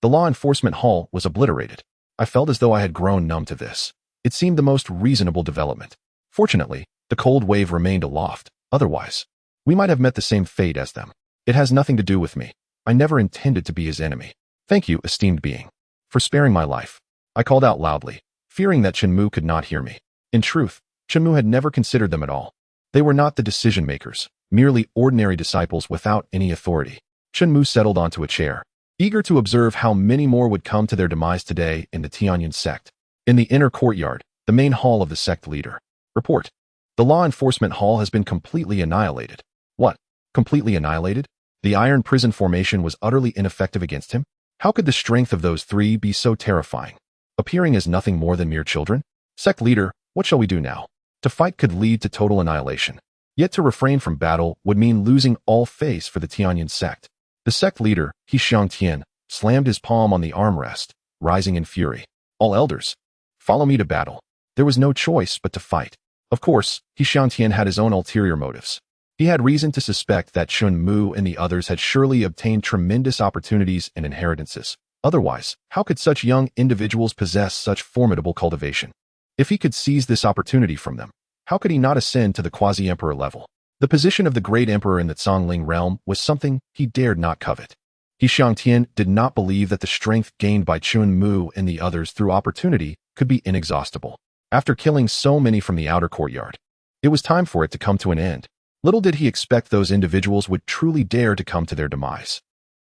the law enforcement hall was obliterated. I felt as though I had grown numb to this. It seemed the most reasonable development. Fortunately, the cold wave remained aloft. Otherwise, we might have met the same fate as them. It has nothing to do with me. I never intended to be his enemy. Thank you, esteemed being, for sparing my life. I called out loudly, fearing that Chen Mu could not hear me. In truth, Chen Mu had never considered them at all. They were not the decision makers, merely ordinary disciples without any authority. Chen Mu settled onto a chair, eager to observe how many more would come to their demise today in the Tianyun sect. In the inner courtyard, the main hall of the sect leader. Report. The law enforcement hall has been completely annihilated. What? Completely annihilated? The iron prison formation was utterly ineffective against him? How could the strength of those three be so terrifying? Appearing as nothing more than mere children? Sect leader, what shall we do now? To fight could lead to total annihilation. Yet to refrain from battle would mean losing all face for the Tianyun sect. The sect leader, He Xiangtian, slammed his palm on the armrest, rising in fury. All elders, follow me to battle. There was no choice but to fight. Of course, He Xiangtian had his own ulterior motives. He had reason to suspect that Chen Mu and the others had surely obtained tremendous opportunities and inheritances. Otherwise, how could such young individuals possess such formidable cultivation? If he could seize this opportunity from them, how could he not ascend to the quasi-emperor level? The position of the great emperor in the Zhongling realm was something he dared not covet. He Xiangtian did not believe that the strength gained by Chen Mu and the others through opportunity could be inexhaustible. After killing so many from the outer courtyard, it was time for it to come to an end. Little did he expect those individuals would truly dare to come to their demise.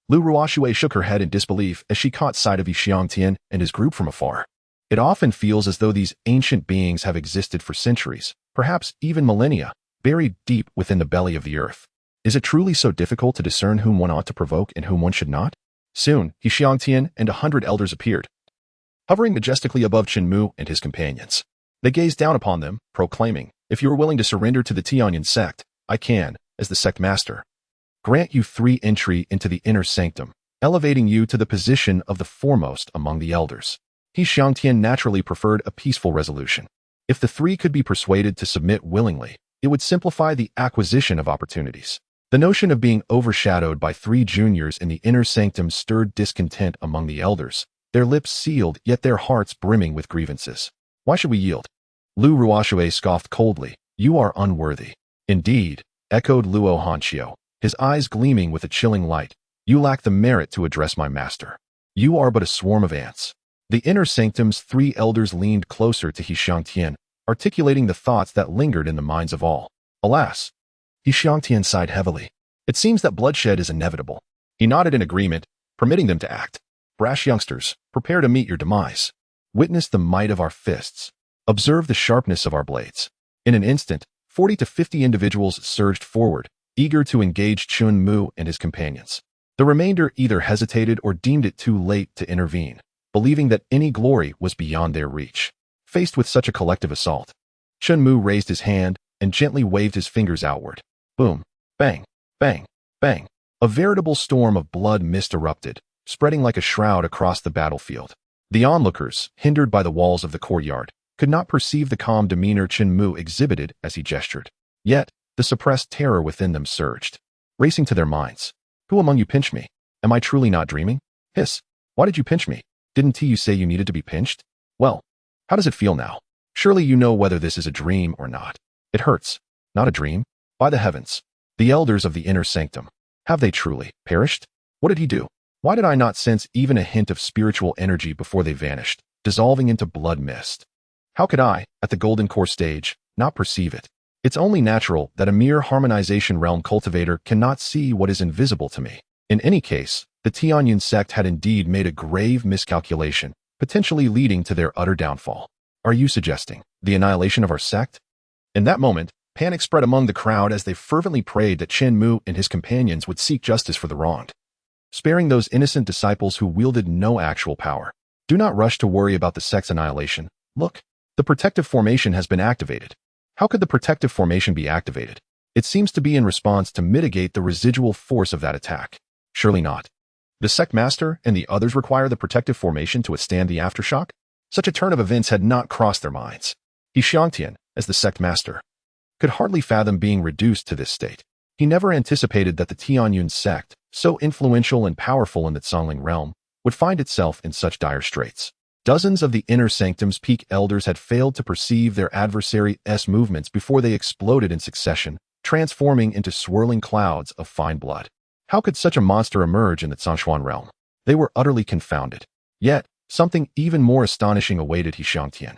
Lu Ruoxue shook her head in disbelief as she caught sight of Yi Xiangtian and his group from afar. It often feels as though these ancient beings have existed for centuries, perhaps even millennia, buried deep within the belly of the earth. Is it truly so difficult to discern whom one ought to provoke and whom one should not? Soon, Yi Xiangtian and 100 elders appeared, hovering majestically above Chen Mu and his companions. They gazed down upon them, proclaiming, "If you are willing to surrender to the Tianyan sect, I can, as the sect master, grant you free entry into the inner sanctum, elevating you to the position of the foremost among the elders." He Xiangtian naturally preferred a peaceful resolution. If the three could be persuaded to submit willingly, it would simplify the acquisition of opportunities. The notion of being overshadowed by 3 juniors in the inner sanctum stirred discontent among the elders, their lips sealed yet their hearts brimming with grievances. "Why should we yield?" Lu Ruoxue scoffed coldly. "You are unworthy." "Indeed," echoed Luo Hanqiu, his eyes gleaming with a chilling light. "You lack the merit to address my master. You are but a swarm of ants." The inner sanctum's 3 elders leaned closer to He Xiangtian, articulating the thoughts that lingered in the minds of all. Alas! He Xiangtian sighed heavily. It seems that bloodshed is inevitable. He nodded in agreement, permitting them to act. "Brash youngsters, prepare to meet your demise. Witness the might of our fists. Observe the sharpness of our blades." In an instant, 40 to 50 individuals surged forward, eager to engage Chen Mu and his companions. The remainder either hesitated or deemed it too late to intervene, believing that any glory was beyond their reach. Faced with such a collective assault, Chen Mu raised his hand and gently waved his fingers outward. Boom, bang, bang, bang. A veritable storm of blood mist erupted, spreading like a shroud across the battlefield. The onlookers, hindered by the walls of the courtyard, could not perceive the calm demeanor Chen Mu exhibited as he gestured. Yet, the suppressed terror within them surged, racing to their minds. "Who among you pinched me? Am I truly not dreaming? Hiss, why did you pinch me? Didn't you say you needed to be pinched? Well, how does it feel now? Surely you know whether this is a dream or not. It hurts. Not a dream. By the heavens, the elders of the inner sanctum, have they truly perished? What did he do? Why did I not sense even a hint of spiritual energy before they vanished, dissolving into blood mist? How could I, at the golden core stage, not perceive it? It's only natural that a mere harmonization realm cultivator cannot see what is invisible to me. In any case, the Tianyan sect had indeed made a grave miscalculation, potentially leading to their utter downfall. Are you suggesting the annihilation of our sect? In that moment, panic spread among the crowd as they fervently prayed that Chen Mu and his companions would seek justice for the wronged, sparing those innocent disciples who wielded no actual power. Do not rush to worry about the sect's annihilation. Look, the protective formation has been activated. How could the protective formation be activated? It seems to be in response to mitigate the residual force of that attack. Surely not. The sect master and the others require the protective formation to withstand the aftershock? Such a turn of events had not crossed their minds. He Xiangtian, as the sect master, could hardly fathom being reduced to this state. He never anticipated that the Tianyun sect, so influential and powerful in the Zhongling realm, would find itself in such dire straits. Dozens of the inner sanctum's peak elders had failed to perceive their adversary's movements before they exploded in succession, transforming into swirling clouds of fine blood. How could such a monster emerge in the Zhongshuan realm? They were utterly confounded. Yet, something even more astonishing awaited He Xiangtian.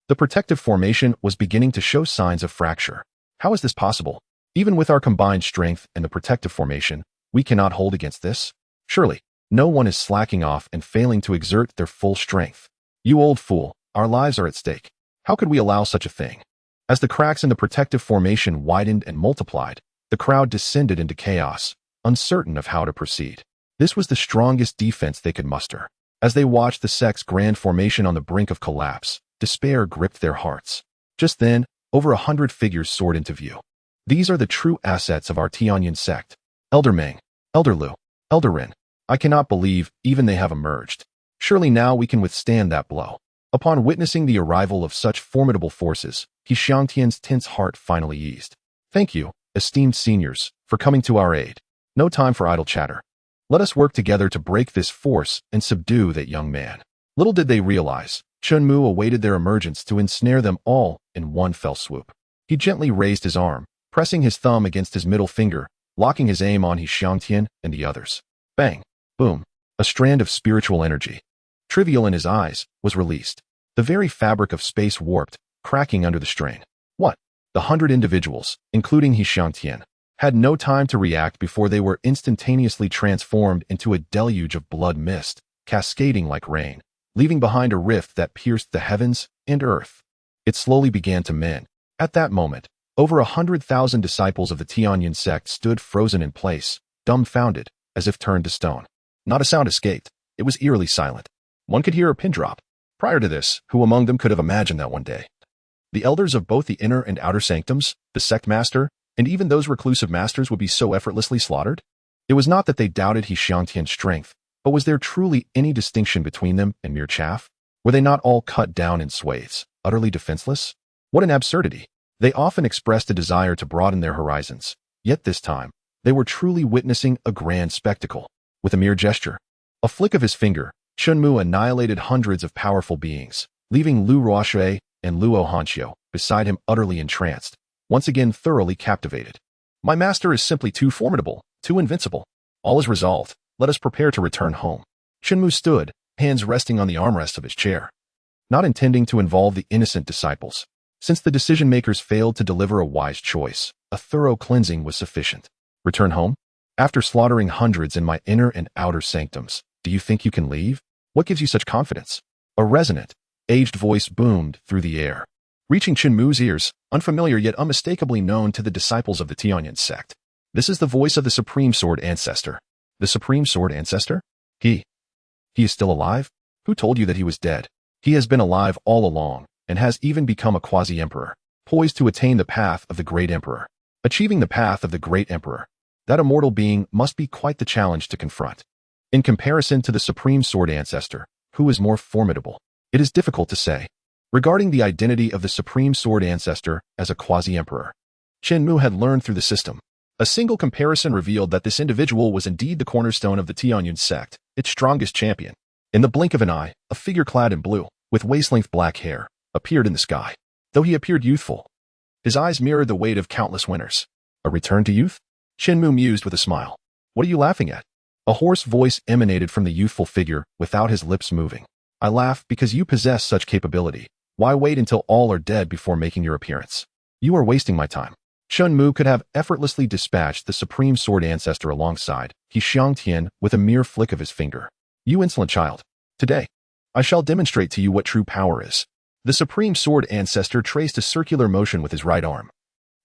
The protective formation was beginning to show signs of fracture. How is this possible? Even with our combined strength and the protective formation, we cannot hold against this? Surely, no one is slacking off and failing to exert their full strength. You old fool, our lives are at stake. How could we allow such a thing? As the cracks in the protective formation widened and multiplied, the crowd descended into chaos, uncertain of how to proceed. This was the strongest defense they could muster. As they watched the sect's grand formation on the brink of collapse, despair gripped their hearts. Just then, over 100 figures soared into view. These are the true assets of our Tianyan sect. Elder Meng, Elder Lu, Elder Ren. I cannot believe even they have emerged. Surely now we can withstand that blow. Upon witnessing the arrival of such formidable forces, He Xiangtian's tense heart finally eased. Thank you, esteemed seniors, for coming to our aid. No time for idle chatter. Let us work together to break this force and subdue that young man. Little did they realize, Chen Mu awaited their emergence to ensnare them all in one fell swoop. He gently raised his arm, pressing his thumb against his middle finger, locking his aim on He Xiangtian and the others. Bang! Boom. A strand of spiritual energy, trivial in his eyes, was released. The very fabric of space warped, cracking under the strain. What? The 100 individuals, including He Xiangtian, had no time to react before they were instantaneously transformed into a deluge of blood mist, cascading like rain, leaving behind a rift that pierced the heavens and earth. It slowly began to mend. At that moment, over 100,000 disciples of the Tianyin sect stood frozen in place, dumbfounded, as if turned to stone. Not a sound escaped. It was eerily silent. One could hear a pin drop. Prior to this, who among them could have imagined that one day? The elders of both the inner and outer sanctums, the sect master, and even those reclusive masters would be so effortlessly slaughtered? It was not that they doubted He Xiangtian's strength, but was there truly any distinction between them and mere chaff? Were they not all cut down in swathes, utterly defenseless? What an absurdity! They often expressed a desire to broaden their horizons, yet this time, they were truly witnessing a grand spectacle. With a mere gesture, a flick of his finger, Chen Mu annihilated hundreds of powerful beings, leaving Lu Ruoshui and Luo Hanxiu beside him utterly entranced, once again thoroughly captivated. My master is simply too formidable, too invincible. All is resolved. Let us prepare to return home. Chen Mu stood, hands resting on the armrest of his chair, not intending to involve the innocent disciples. Since the decision-makers failed to deliver a wise choice, a thorough cleansing was sufficient. Return home? After slaughtering hundreds in my inner and outer sanctums, do you think you can leave? What gives you such confidence? A resonant, aged voice boomed through the air, reaching Chen Mu's ears, unfamiliar yet unmistakably known to the disciples of the Tianyin sect. This is the voice of the Supreme Sword Ancestor. The Supreme Sword Ancestor? He is still alive? Who told you that he was dead? He has been alive all along, and has even become a quasi-emperor, poised to attain the path of the great emperor. Achieving the path of the great emperor, that immortal being must be quite the challenge to confront. In comparison to the Supreme Sword Ancestor, who is more formidable? It is difficult to say. Regarding the identity of the Supreme Sword Ancestor as a quasi-emperor, Chen Mu had learned through the system. A single comparison revealed that this individual was indeed the cornerstone of the Tianyin sect, its strongest champion. In the blink of an eye, a figure clad in blue, with waist-length black hair, appeared in the sky. Though he appeared youthful, his eyes mirrored the weight of countless winners. A return to youth? Chen Mu mused with a smile. What are you laughing at? A hoarse voice emanated from the youthful figure without his lips moving. I laugh because you possess such capability. Why wait until all are dead before making your appearance? You are wasting my time. Chen Mu could have effortlessly dispatched the Supreme Sword Ancestor alongside He Xiangtian with a mere flick of his finger. You insolent child. Today, I shall demonstrate to you what true power is. The Supreme Sword Ancestor traced a circular motion with his right arm,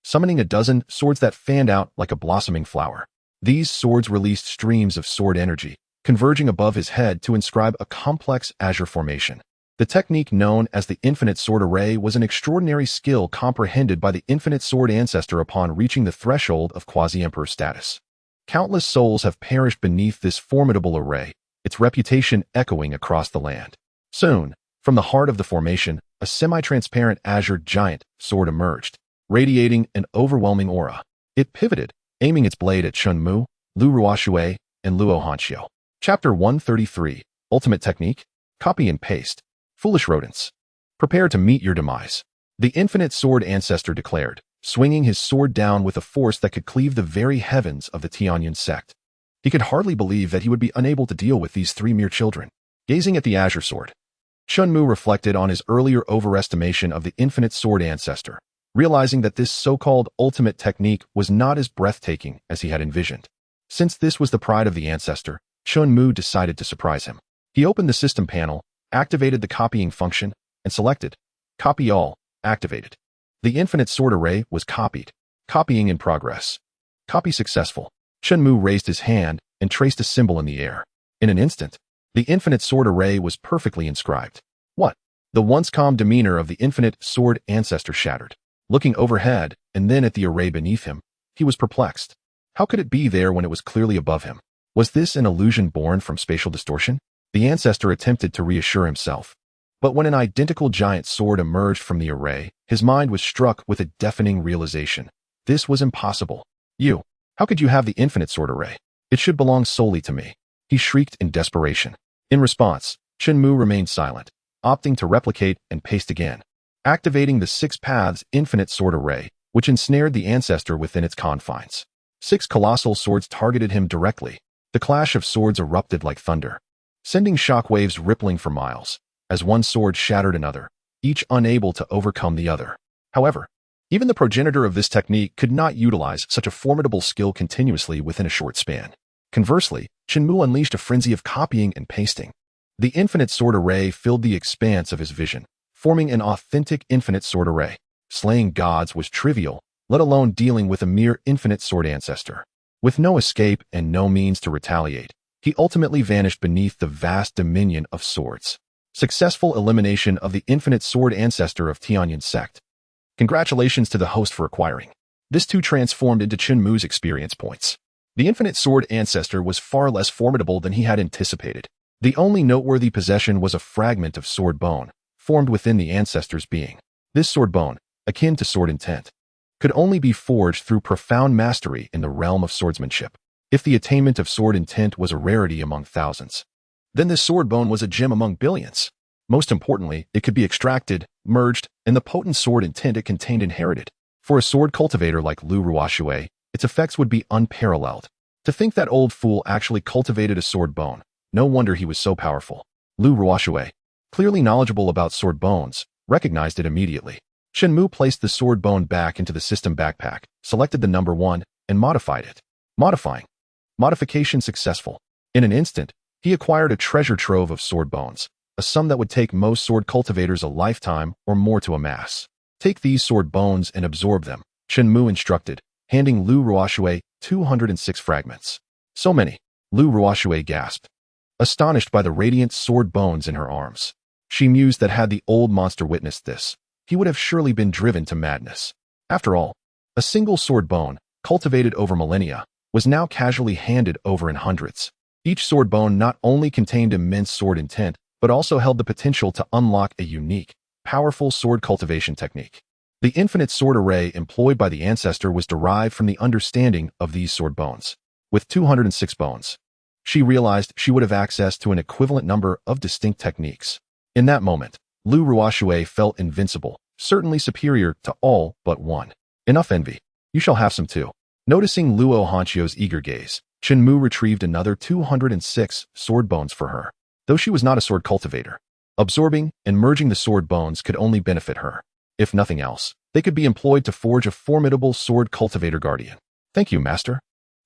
summoning a dozen swords that fanned out like a blossoming flower. These swords released streams of sword energy, converging above his head to inscribe a complex azure formation. The technique known as the Infinite Sword Array was an extraordinary skill comprehended by the Infinite Sword Ancestor upon reaching the threshold of quasi-emperor status. Countless souls have perished beneath this formidable array, its reputation echoing across the land. Soon, from the heart of the formation, a semi-transparent azure giant sword emerged, radiating an overwhelming aura. It pivoted, aiming its blade at Chen Mu, Lu Ruoshui, and Luo Hanxiu. Chapter 133, Ultimate Technique, Copy and Paste. Foolish rodents, prepare to meet your demise. The Infinite Sword Ancestor declared, swinging his sword down with a force that could cleave the very heavens of the Tianyin sect. He could hardly believe that he would be unable to deal with these three mere children. Gazing at the azure sword, Chen Mu reflected on his earlier overestimation of the Infinite Sword Ancestor, realizing that this so-called ultimate technique was not as breathtaking as he had envisioned. Since this was the pride of the ancestor, Chen Mu decided to surprise him. He opened the system panel, activated the copying function, and selected Copy All, activated. The Infinite Sword Array was copied. Copying in progress. Copy successful. Chen Mu raised his hand and traced a symbol in the air. In an instant, the Infinite Sword Array was perfectly inscribed. What? The once calm demeanor of the Infinite Sword Ancestor shattered. Looking overhead and then at the array beneath him, he was perplexed. How could it be there when it was clearly above him? Was this an illusion born from spatial distortion? The ancestor attempted to reassure himself. But when an identical giant sword emerged from the array, his mind was struck with a deafening realization. This was impossible. How could you have the Infinite Sword Array? It should belong solely to me. He shrieked in desperation. In response, Chen Mu remained silent, opting to replicate and paste again, activating the 6 paths Infinite Sword Array, which ensnared the ancestor within its confines. 6 colossal swords targeted him directly. The The clash of swords erupted like thunder, sending shockwaves rippling for miles, as one sword shattered another, each unable to overcome the other. However, even the progenitor of this technique could not utilize such a formidable skill continuously within a short span. Conversely, Chen Mu unleashed a frenzy of copying and pasting. The infinite sword array filled the expanse of his vision, forming an authentic infinite sword array. Slaying gods was trivial, let alone dealing with a mere infinite sword ancestor. With no escape and no means to retaliate, he ultimately vanished beneath the vast dominion of swords. Successful elimination of the infinite sword ancestor of Tianyan sect. Congratulations to the host for acquiring. This too transformed into Chen Mu's experience points. The infinite sword ancestor was far less formidable than he had anticipated. The only noteworthy possession was a fragment of sword bone, formed within the ancestor's being. This sword bone, akin to sword intent, could only be forged through profound mastery in the realm of swordsmanship. If the attainment of sword intent was a rarity among thousands, then this sword bone was a gem among billions. Most importantly, it could be extracted, merged, and the potent sword intent it contained inherited. For a sword cultivator like Lu Ruoshui, its effects would be unparalleled. To think that old fool actually cultivated a sword bone, no wonder he was so powerful. Lu Ruoshui, clearly knowledgeable about sword bones, recognized it immediately. Chen Mu placed the sword bone back into the system backpack, selected the number 1, and modified it. Modification successful. In an instant, he acquired a treasure trove of sword bones, a sum that would take most sword cultivators a lifetime or more to amass. Take these sword bones and absorb them, Chen Mu instructed, handing Lu Ruoshui 206 fragments. So many. Lu Ruoshui gasped, astonished by the radiant sword bones in her arms. She mused that had the old monster witnessed this, he would have surely been driven to madness. After all, a single sword bone, cultivated over millennia, was now casually handed over in hundreds. Each sword bone not only contained immense sword intent, but also held the potential to unlock a unique, powerful sword cultivation technique. The infinite sword array employed by the ancestor was derived from the understanding of these sword bones. With 206 bones, she realized she would have access to an equivalent number of distinct techniques. In that moment, Lu Ruoshui felt invincible, certainly superior to all but one. Enough envy. You shall have some too. Noticing Luo Hanchio's eager gaze, Chen Mu retrieved another 206 sword bones for her. Though she was not a sword cultivator, absorbing and merging the sword bones could only benefit her. If nothing else, they could be employed to forge a formidable sword cultivator guardian. Thank you, master.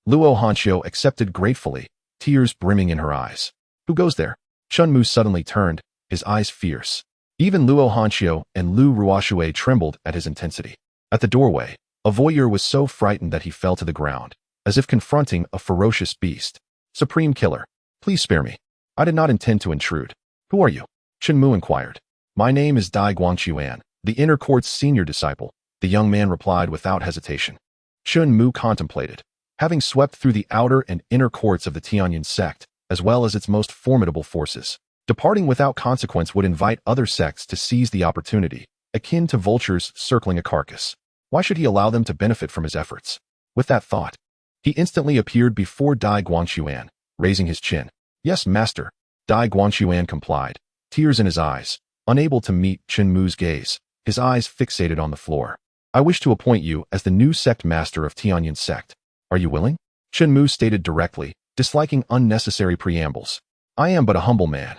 Luo Hanchio accepted gratefully, tears brimming in her eyes. Who goes there? Chen Mu suddenly turned, his eyes fierce. Even Luo Hanchio and Lu Ruoshui trembled at his intensity. At the doorway, a voyeur was so frightened that he fell to the ground, as if confronting a ferocious beast. Supreme Killer, please spare me. I did not intend to intrude. Who are you? Chen Mu inquired. My name is Dai Guangquan, the inner court's senior disciple, the young man replied without hesitation. Chen Mu contemplated. Having swept through the outer and inner courts of the Tianyan sect, as well as its most formidable forces, departing without consequence would invite other sects to seize the opportunity, akin to vultures circling a carcass. Why should he allow them to benefit from his efforts? With that thought, he instantly appeared before Dai Guangquan, raising his chin. Yes, master. Dai Guangquan complied, tears in his eyes, unable to meet Chen Mu's gaze, his eyes fixated on the floor. I wish to appoint you as the new sect master of Tianyan sect. Are you willing? Chen Mu stated directly, disliking unnecessary preambles. I am but a humble man.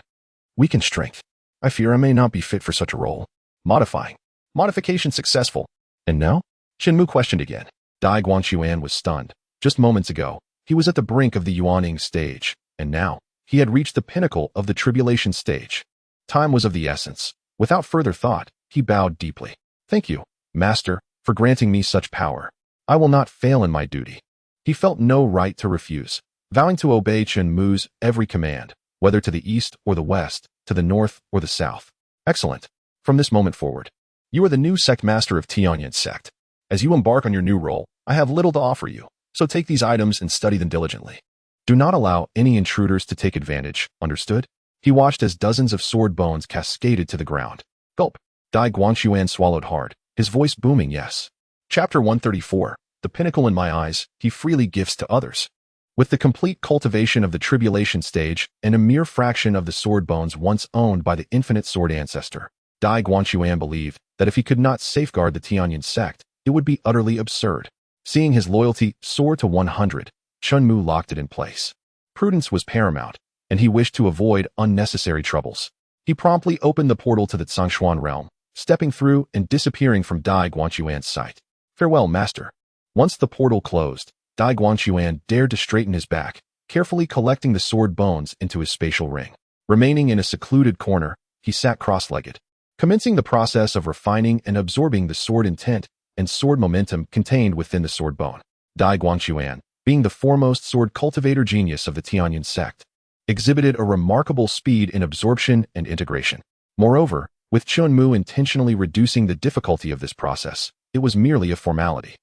Weak in strength. I fear I may not be fit for such a role. Modifying. Modification successful. And now? Chen Mu questioned again. Dai Guangquan was stunned. Just moments ago, he was at the brink of the Yuaning stage, and now, he had reached the pinnacle of the tribulation stage. Time was of the essence. Without further thought, he bowed deeply. Thank you, master, for granting me such power. I will not fail in my duty. He felt no right to refuse, vowing to obey Chen Mu's every command, whether to the east or the west, to the north or the south. Excellent. From this moment forward, you are the new sect master of Tianyan sect. As you embark on your new role, I have little to offer you, so take these items and study them diligently. Do not allow any intruders to take advantage, understood? He watched as dozens of sword bones cascaded to the ground. Gulp. Dai Guangquan swallowed hard, his voice booming yes. Chapter 134. The pinnacle in my eyes, he freely gifts to others. With the complete cultivation of the tribulation stage and a mere fraction of the sword bones once owned by the infinite sword ancestor, Dai Guangquan believed that if he could not safeguard the Tianyan sect, it would be utterly absurd. Seeing his loyalty soar to 100, Chen Mu locked it in place. Prudence was paramount, and he wished to avoid unnecessary troubles. He promptly opened the portal to the Zhongshuan realm, stepping through and disappearing from Dai Guanxuan's sight. Farewell, master. Once the portal closed, Dai Guanxuan dared to straighten his back, carefully collecting the sword bones into his spatial ring. Remaining in a secluded corner, he sat cross-legged, commencing the process of refining and absorbing the sword intent and sword momentum contained within the sword bone. Dai Guanxuan, being the foremost sword cultivator genius of the Tianyin sect, exhibited a remarkable speed in absorption and integration. Moreover, with Chen Mu intentionally reducing the difficulty of this process, it was merely a formality.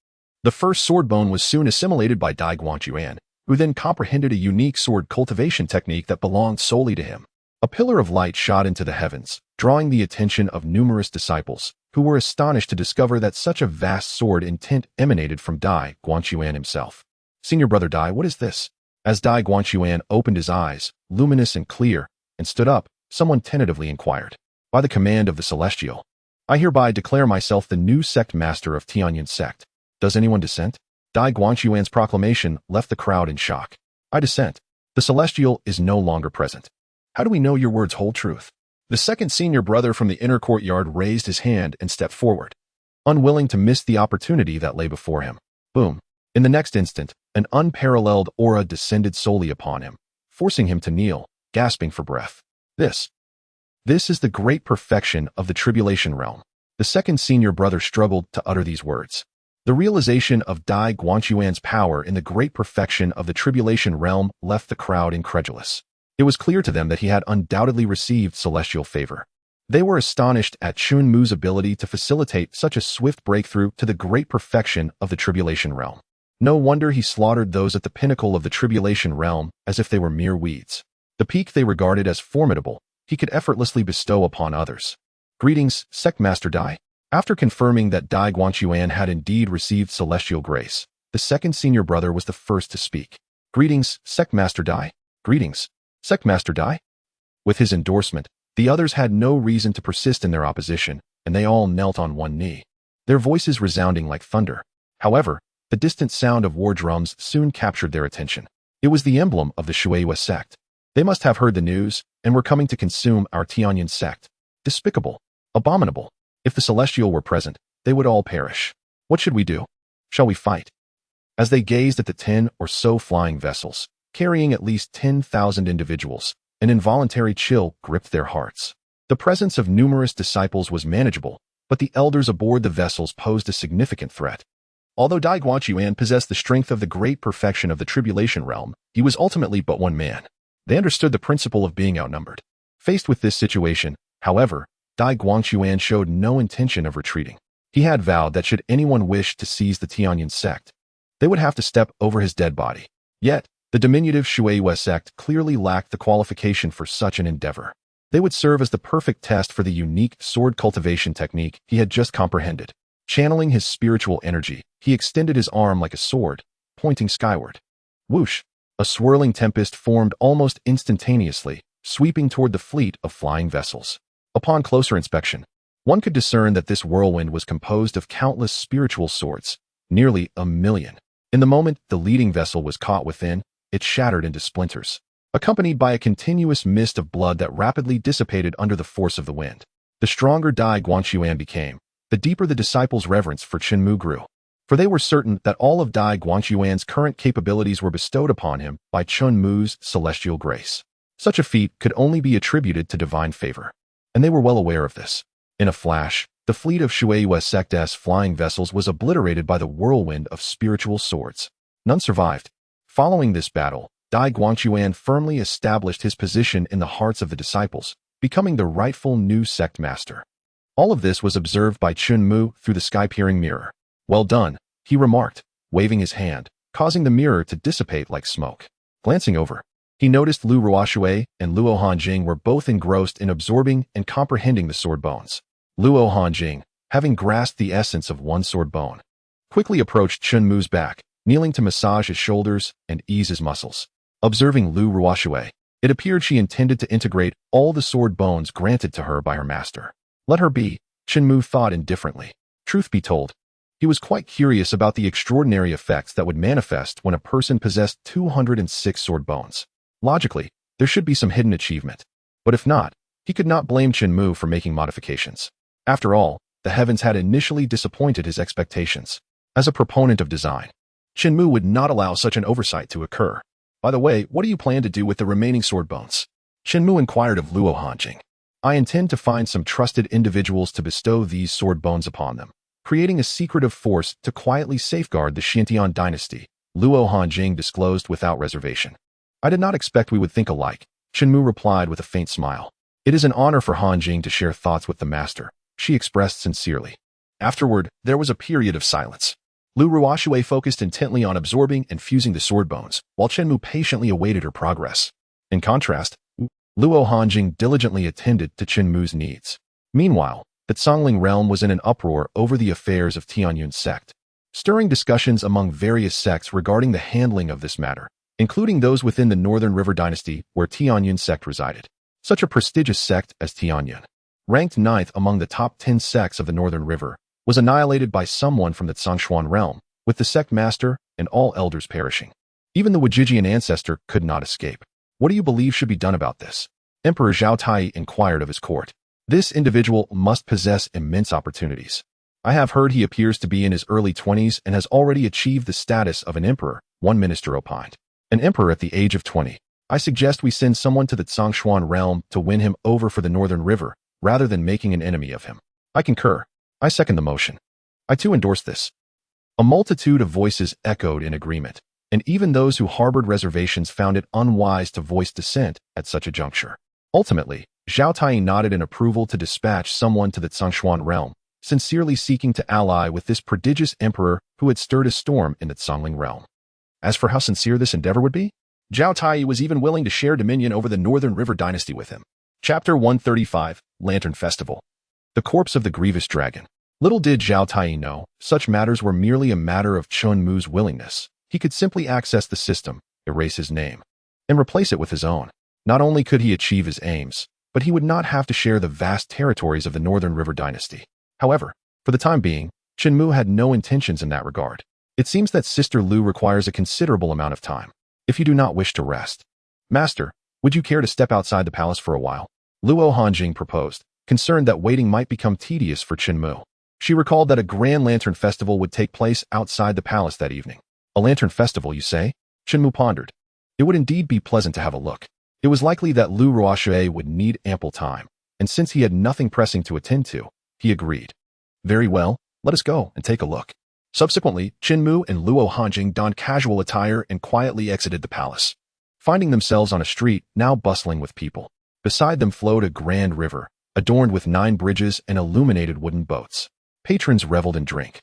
The first sword bone was soon assimilated by Dai Guanxuan, who then comprehended a unique sword cultivation technique that belonged solely to him. A pillar of light shot into the heavens, drawing the attention of numerous disciples, who were astonished to discover that such a vast sword intent emanated from Dai Guanxuan himself. Senior brother Dai, what is this? As Dai Guanxuan opened his eyes, luminous and clear, and stood up, someone tentatively inquired. By the command of the Celestial, I hereby declare myself the new sect master of Tianyin sect. Does anyone dissent? Dai Guanxuan's proclamation left the crowd in shock. I dissent. The Celestial is no longer present. How do we know your words hold truth? The second senior brother from the inner courtyard raised his hand and stepped forward, unwilling to miss the opportunity that lay before him. Boom. In the next instant, an unparalleled aura descended solely upon him, forcing him to kneel, gasping for breath. This is the great perfection of the tribulation realm. The second senior brother struggled to utter these words. The realization of Dai Guanxuan's power in the great perfection of the tribulation realm left the crowd incredulous. It was clear to them that he had undoubtedly received celestial favor. They were astonished at Chen Mu's ability to facilitate such a swift breakthrough to the great perfection of the tribulation realm. No wonder he slaughtered those at the pinnacle of the tribulation realm as if they were mere weeds. The peak they regarded as formidable, he could effortlessly bestow upon others. Greetings, Sect Master Dai. After confirming that Dai Guanxuan had indeed received celestial grace, the second senior brother was the first to speak. Greetings, Sect Master Dai. Greetings, Sect Master Dai. With his endorsement, the others had no reason to persist in their opposition, and they all knelt on one knee, their voices resounding like thunder. However, the distant sound of war drums soon captured their attention. It was the emblem of the Shueihua sect. They must have heard the news and were coming to consume our Tianyin sect. Despicable. Abominable. If the Celestial were present, they would all perish. What should we do? Shall we fight? As they gazed at the 10 or so flying vessels, carrying at least 10,000 individuals, an involuntary chill gripped their hearts. The presence of numerous disciples was manageable, but the elders aboard the vessels posed a significant threat. Although Dai Guanxuan possessed the strength of the great perfection of the tribulation realm, he was ultimately but one man. They understood the principle of being outnumbered. Faced with this situation, however, Dai Guanxuan showed no intention of retreating. He had vowed that should anyone wish to seize the Tianyin sect, they would have to step over his dead body. Yet, the diminutive Shueihua sect clearly lacked the qualification for such an endeavor. They would serve as the perfect test for the unique sword cultivation technique he had just comprehended. Channeling his spiritual energy, he extended his arm like a sword, pointing skyward. Whoosh! A swirling tempest formed almost instantaneously, sweeping toward the fleet of flying vessels. Upon closer inspection, one could discern that this whirlwind was composed of countless spiritual swords, nearly 1,000,000. In the moment the leading vessel was caught within, it shattered into splinters, accompanied by a continuous mist of blood that rapidly dissipated under the force of the wind. The stronger Dai Guanxuan became, the deeper the disciples' reverence for Chen Mu grew, for they were certain that all of Dai Guanxuan's current capabilities were bestowed upon him by Chen Mu's celestial grace. Such a feat could only be attributed to divine favor, and they were well aware of this. In a flash, the fleet of Shueihua sect's flying vessels was obliterated by the whirlwind of spiritual swords. None survived. Following this battle, Dai Guanxuan firmly established his position in the hearts of the disciples, becoming the rightful new sect master. All of this was observed by Chen Mu through the sky-peering mirror. Well done, he remarked, waving his hand, causing the mirror to dissipate like smoke. Glancing over, he noticed Lu Ruoshui and Luo Hanjing were both engrossed in absorbing and comprehending the sword bones. Luo Hanjing, having grasped the essence of one sword bone, quickly approached Chen Mu's back, kneeling to massage his shoulders and ease his muscles. Observing Lu Ruoshui, it appeared she intended to integrate all the sword bones granted to her by her master. Let her be, Chen Mu thought indifferently. Truth be told, he was quite curious about the extraordinary effects that would manifest when a person possessed 206 sword bones. Logically, there should be some hidden achievement. But if not, he could not blame Chen Mu for making modifications. After all, the heavens had initially disappointed his expectations. As a proponent of design, Chen Mu would not allow such an oversight to occur. By the way, what do you plan to do with the remaining sword bones? Chen Mu inquired of Luo Hanjing. I intend to find some trusted individuals to bestow these sword bones upon them, creating a secretive force to quietly safeguard the Xintian dynasty, Luo Hanjing disclosed without reservation. I did not expect we would think alike, Chen Mu replied with a faint smile. It is an honor for Hanjing to share thoughts with the master, she expressed sincerely. Afterward, there was a period of silence. Lu Ruoxue focused intently on absorbing and fusing the sword bones, while Chen Mu patiently awaited her progress. In contrast, Luo Hanjing diligently attended to Chen Mu's needs. Meanwhile, the Congling realm was in an uproar over the affairs of Tianyun's sect, stirring discussions among various sects regarding the handling of this matter, including those within the Northern River dynasty where Tianyun's sect resided. Such a prestigious sect as Tianyun, ranked 9th among the top 10 sects of the Northern River, was annihilated by someone from the Zhongshuan realm, with the sect master and all elders perishing. Even the Wajijian ancestor could not escape. What do you believe should be done about this? Emperor Zhao Tai inquired of his court. This individual must possess immense opportunities. I have heard he appears to be in his early 20s and has already achieved the status of an emperor, one minister opined. An emperor at the age of 20. I suggest we send someone to the Zhongshuan realm to win him over for the Northern River, rather than making an enemy of him. I concur. I second the motion. I too endorse this. A multitude of voices echoed in agreement, and even those who harbored reservations found it unwise to voice dissent at such a juncture. Ultimately, Zhao Tai nodded in approval to dispatch someone to the Zhongshuan realm, sincerely seeking to ally with this prodigious emperor who had stirred a storm in the Congling realm. As for how sincere this endeavor would be, Zhao Tai was even willing to share dominion over the Northern River dynasty with him. Chapter 135, Lantern Festival. The corpse of the grievous dragon. Little did Zhao Tai know, such matters were merely a matter of Chen Mu's willingness. He could simply access the system, erase his name, and replace it with his own. Not only could he achieve his aims, but he would not have to share the vast territories of the Northern River dynasty. However, for the time being, Chen Mu had no intentions in that regard. It seems that Sister Lu requires a considerable amount of time. If you do not wish to rest, Master, would you care to step outside the palace for a while? Luo Hanjing proposed, concerned that waiting might become tedious for Chen Mu. She recalled that a grand lantern festival would take place outside the palace that evening. A lantern festival, you say? Chen Mu pondered. It would indeed be pleasant to have a look. It was likely that Lu Ruoxue would need ample time, and since he had nothing pressing to attend to, he agreed. Very well, let us go and take a look. Subsequently, Chen Mu and Luo Hanjing donned casual attire and quietly exited the palace, finding themselves on a street now bustling with people. Beside them flowed a grand river, adorned with 9 bridges and illuminated wooden boats. Patrons reveled in drink,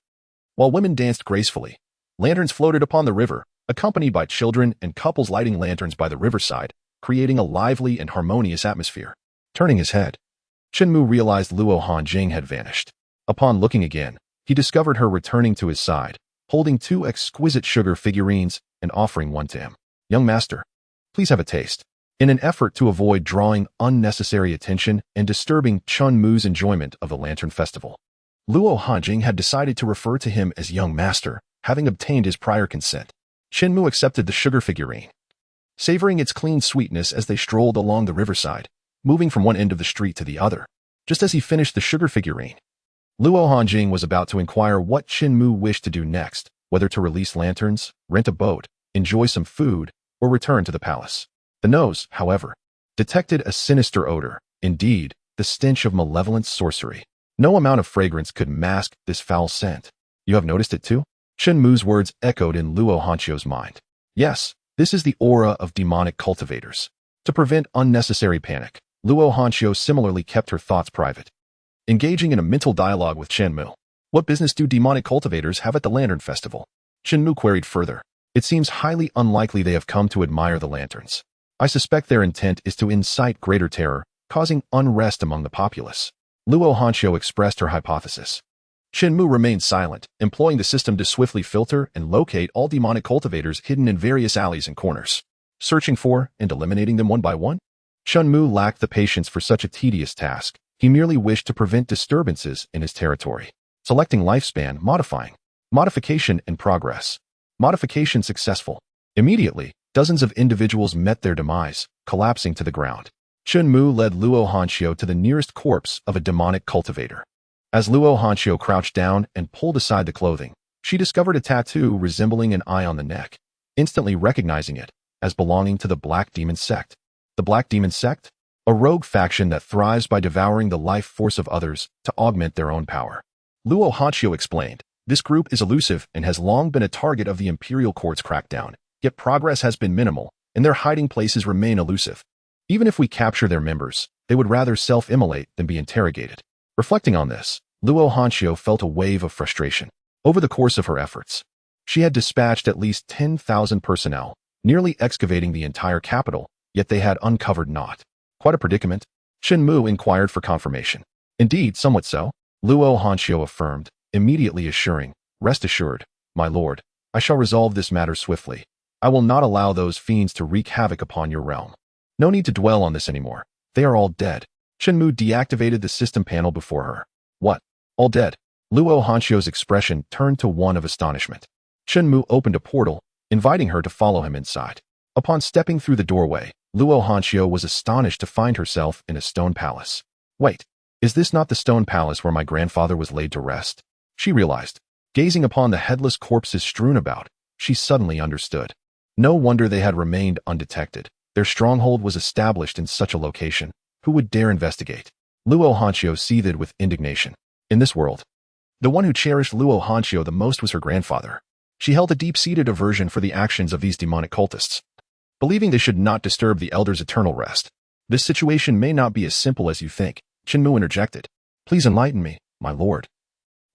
while women danced gracefully. Lanterns floated upon the river, accompanied by children and couples lighting lanterns by the riverside, creating a lively and harmonious atmosphere. Turning his head, Chen Mu realized Luo Hanjing had vanished. Upon looking again, he discovered her returning to his side, holding 2 exquisite sugar figurines and offering one to him. Young master, please have a taste. In an effort to avoid drawing unnecessary attention and disturbing Chen Mu's enjoyment of the Lantern Festival, Luo Hanjing had decided to refer to him as young master, having obtained his prior consent. Chen Mu accepted the sugar figurine, savoring its clean sweetness as they strolled along the riverside, moving from one end of the street to the other. Just as he finished the sugar figurine, Luo Hanjing was about to inquire what Chen Mu wished to do next, whether to release lanterns, rent a boat, enjoy some food, or return to the palace. The nose, however, detected a sinister odor, indeed, the stench of malevolent sorcery. No amount of fragrance could mask this foul scent. You have noticed it too? Chen Mu's words echoed in Luo Hanchio's mind. Yes, this is the aura of demonic cultivators. To prevent unnecessary panic, Luo Hanchio similarly kept her thoughts private, engaging in a mental dialogue with Chen Mu. What business do demonic cultivators have at the Lantern Festival? Chen Mu queried further. It seems highly unlikely they have come to admire the lanterns. I suspect their intent is to incite greater terror, causing unrest among the populace. Luo Hanchio expressed her hypothesis. Chen Mu remained silent, employing the system to swiftly filter and locate all demonic cultivators hidden in various alleys and corners, searching for and eliminating them one by one. Chen Mu lacked the patience for such a tedious task. He merely wished to prevent disturbances in his territory. Selecting lifespan, modifying. Modification in progress. Modification successful. Immediately, Dozens of individuals met their demise, collapsing to the ground. Chen Mu led Luo Hanxiu to the nearest corpse of a demonic cultivator. As Luo Hanxiu crouched down and pulled aside the clothing, she discovered a tattoo resembling an eye on the neck, instantly recognizing it as belonging to the Black Demon Sect. The Black Demon Sect? A rogue faction that thrives by devouring the life force of others to augment their own power. Luo Hanxiu explained, this group is elusive and has long been a target of the Imperial Court's crackdown, yet progress has been minimal, and their hiding places remain elusive. Even if we capture their members, they would rather self-immolate than be interrogated. Reflecting on this, Luo Hanxiu felt a wave of frustration. Over the course of her efforts, she had dispatched at least 10,000 personnel, nearly excavating the entire capital, yet they had uncovered naught. Quite a predicament. Chen Mu inquired for confirmation. Indeed, somewhat so, Luo Hanxiu affirmed, immediately assuring, rest assured, my lord, I shall resolve this matter swiftly. I will not allow those fiends to wreak havoc upon your realm. No need to dwell on this anymore. They are all dead. Chen Mu deactivated the system panel before her. What? All dead? Luo Hanxiu's expression turned to one of astonishment. Chen Mu opened a portal, inviting her to follow him inside. Upon stepping through the doorway, Luo Hanxiu was astonished to find herself in a stone palace. Wait, is this not the stone palace where my grandfather was laid to rest? She realized. Gazing upon the headless corpses strewn about, she suddenly understood. No wonder they had remained undetected. Their stronghold was established in such a location. Who would dare investigate? Luo Hanxiu seethed with indignation. In this world, the one who cherished Luo Hanxiu the most was her grandfather. She held a deep-seated aversion for the actions of these demonic cultists, believing they should not disturb the elder's eternal rest. This situation may not be as simple as you think, Chen Mu interjected. Please enlighten me, my lord.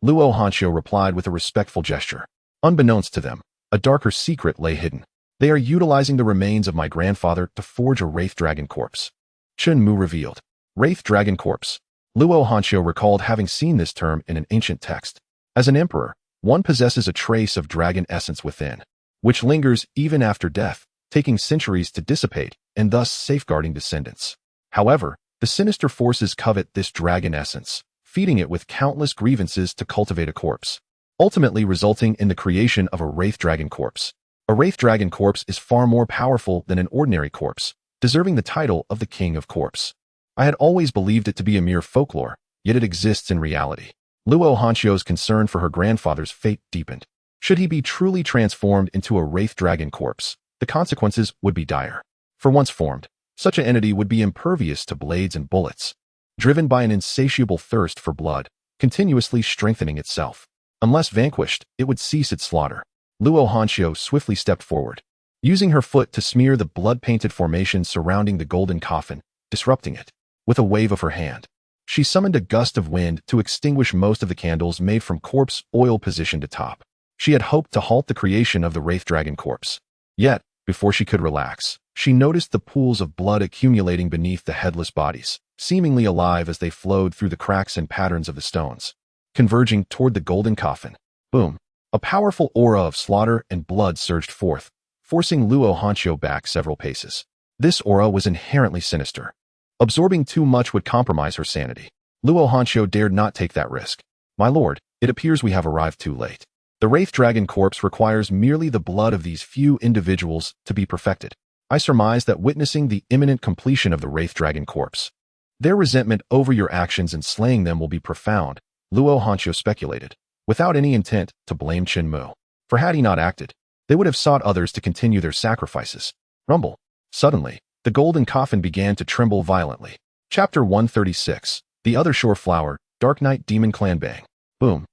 Luo Hanxiu replied with a respectful gesture. Unbeknownst to them, a darker secret lay hidden. They are utilizing the remains of my grandfather to forge a Wraith Dragon corpse. Chen Mu revealed. Wraith Dragon corpse. Luo Hanxiu recalled having seen this term in an ancient text. As an emperor, one possesses a trace of dragon essence within, which lingers even after death, taking centuries to dissipate and thus safeguarding descendants. However, the sinister forces covet this dragon essence, feeding it with countless grievances to cultivate a corpse, ultimately resulting in the creation of a Wraith Dragon corpse. A Wraith Dragon corpse is far more powerful than an ordinary corpse, deserving the title of the King of Corpse. I had always believed it to be a mere folklore, yet it exists in reality. Luo Hanxiu's concern for her grandfather's fate deepened. Should he be truly transformed into a Wraith Dragon corpse, the consequences would be dire. For once formed, such an entity would be impervious to blades and bullets, driven by an insatiable thirst for blood, continuously strengthening itself. Unless vanquished, it would cease its slaughter. Luo Hanxiu swiftly stepped forward, using her foot to smear the blood-painted formation surrounding the golden coffin, disrupting it. With a wave of her hand, she summoned a gust of wind to extinguish most of the candles made from corpse oil positioned atop. She had hoped to halt the creation of the Wraith Dragon corpse. Yet, before she could relax, she noticed the pools of blood accumulating beneath the headless bodies, seemingly alive as they flowed through the cracks and patterns of the stones, converging toward the golden coffin. Boom! A powerful aura of slaughter and blood surged forth, forcing Luo Hanxiu back several paces. This aura was inherently sinister. Absorbing too much would compromise her sanity. Luo Hanxiu dared not take that risk. My lord, it appears we have arrived too late. The Wraith Dragon corpse requires merely the blood of these few individuals to be perfected. I surmise that witnessing the imminent completion of the Wraith Dragon corpse, their resentment over your actions in slaying them will be profound, Luo Hanxiu speculated, without any intent to blame Chen Mu. For had he not acted, they would have sought others to continue their sacrifices. Rumble. Suddenly, the golden coffin began to tremble violently. Chapter 136. The Other Shore Flower, Dark Knight Demon Clan Bang. Boom.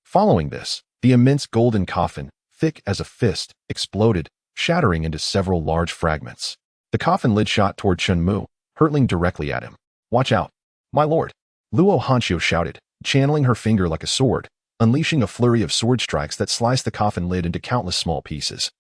Following this, the immense golden coffin, thick as a fist, exploded, shattering into several large fragments. The coffin lid shot toward Chen Mu, hurtling directly at him. Watch out, my lord! Luo Hanxiu shouted, channeling her finger like a sword, unleashing a flurry of sword strikes that sliced the coffin lid into countless small pieces,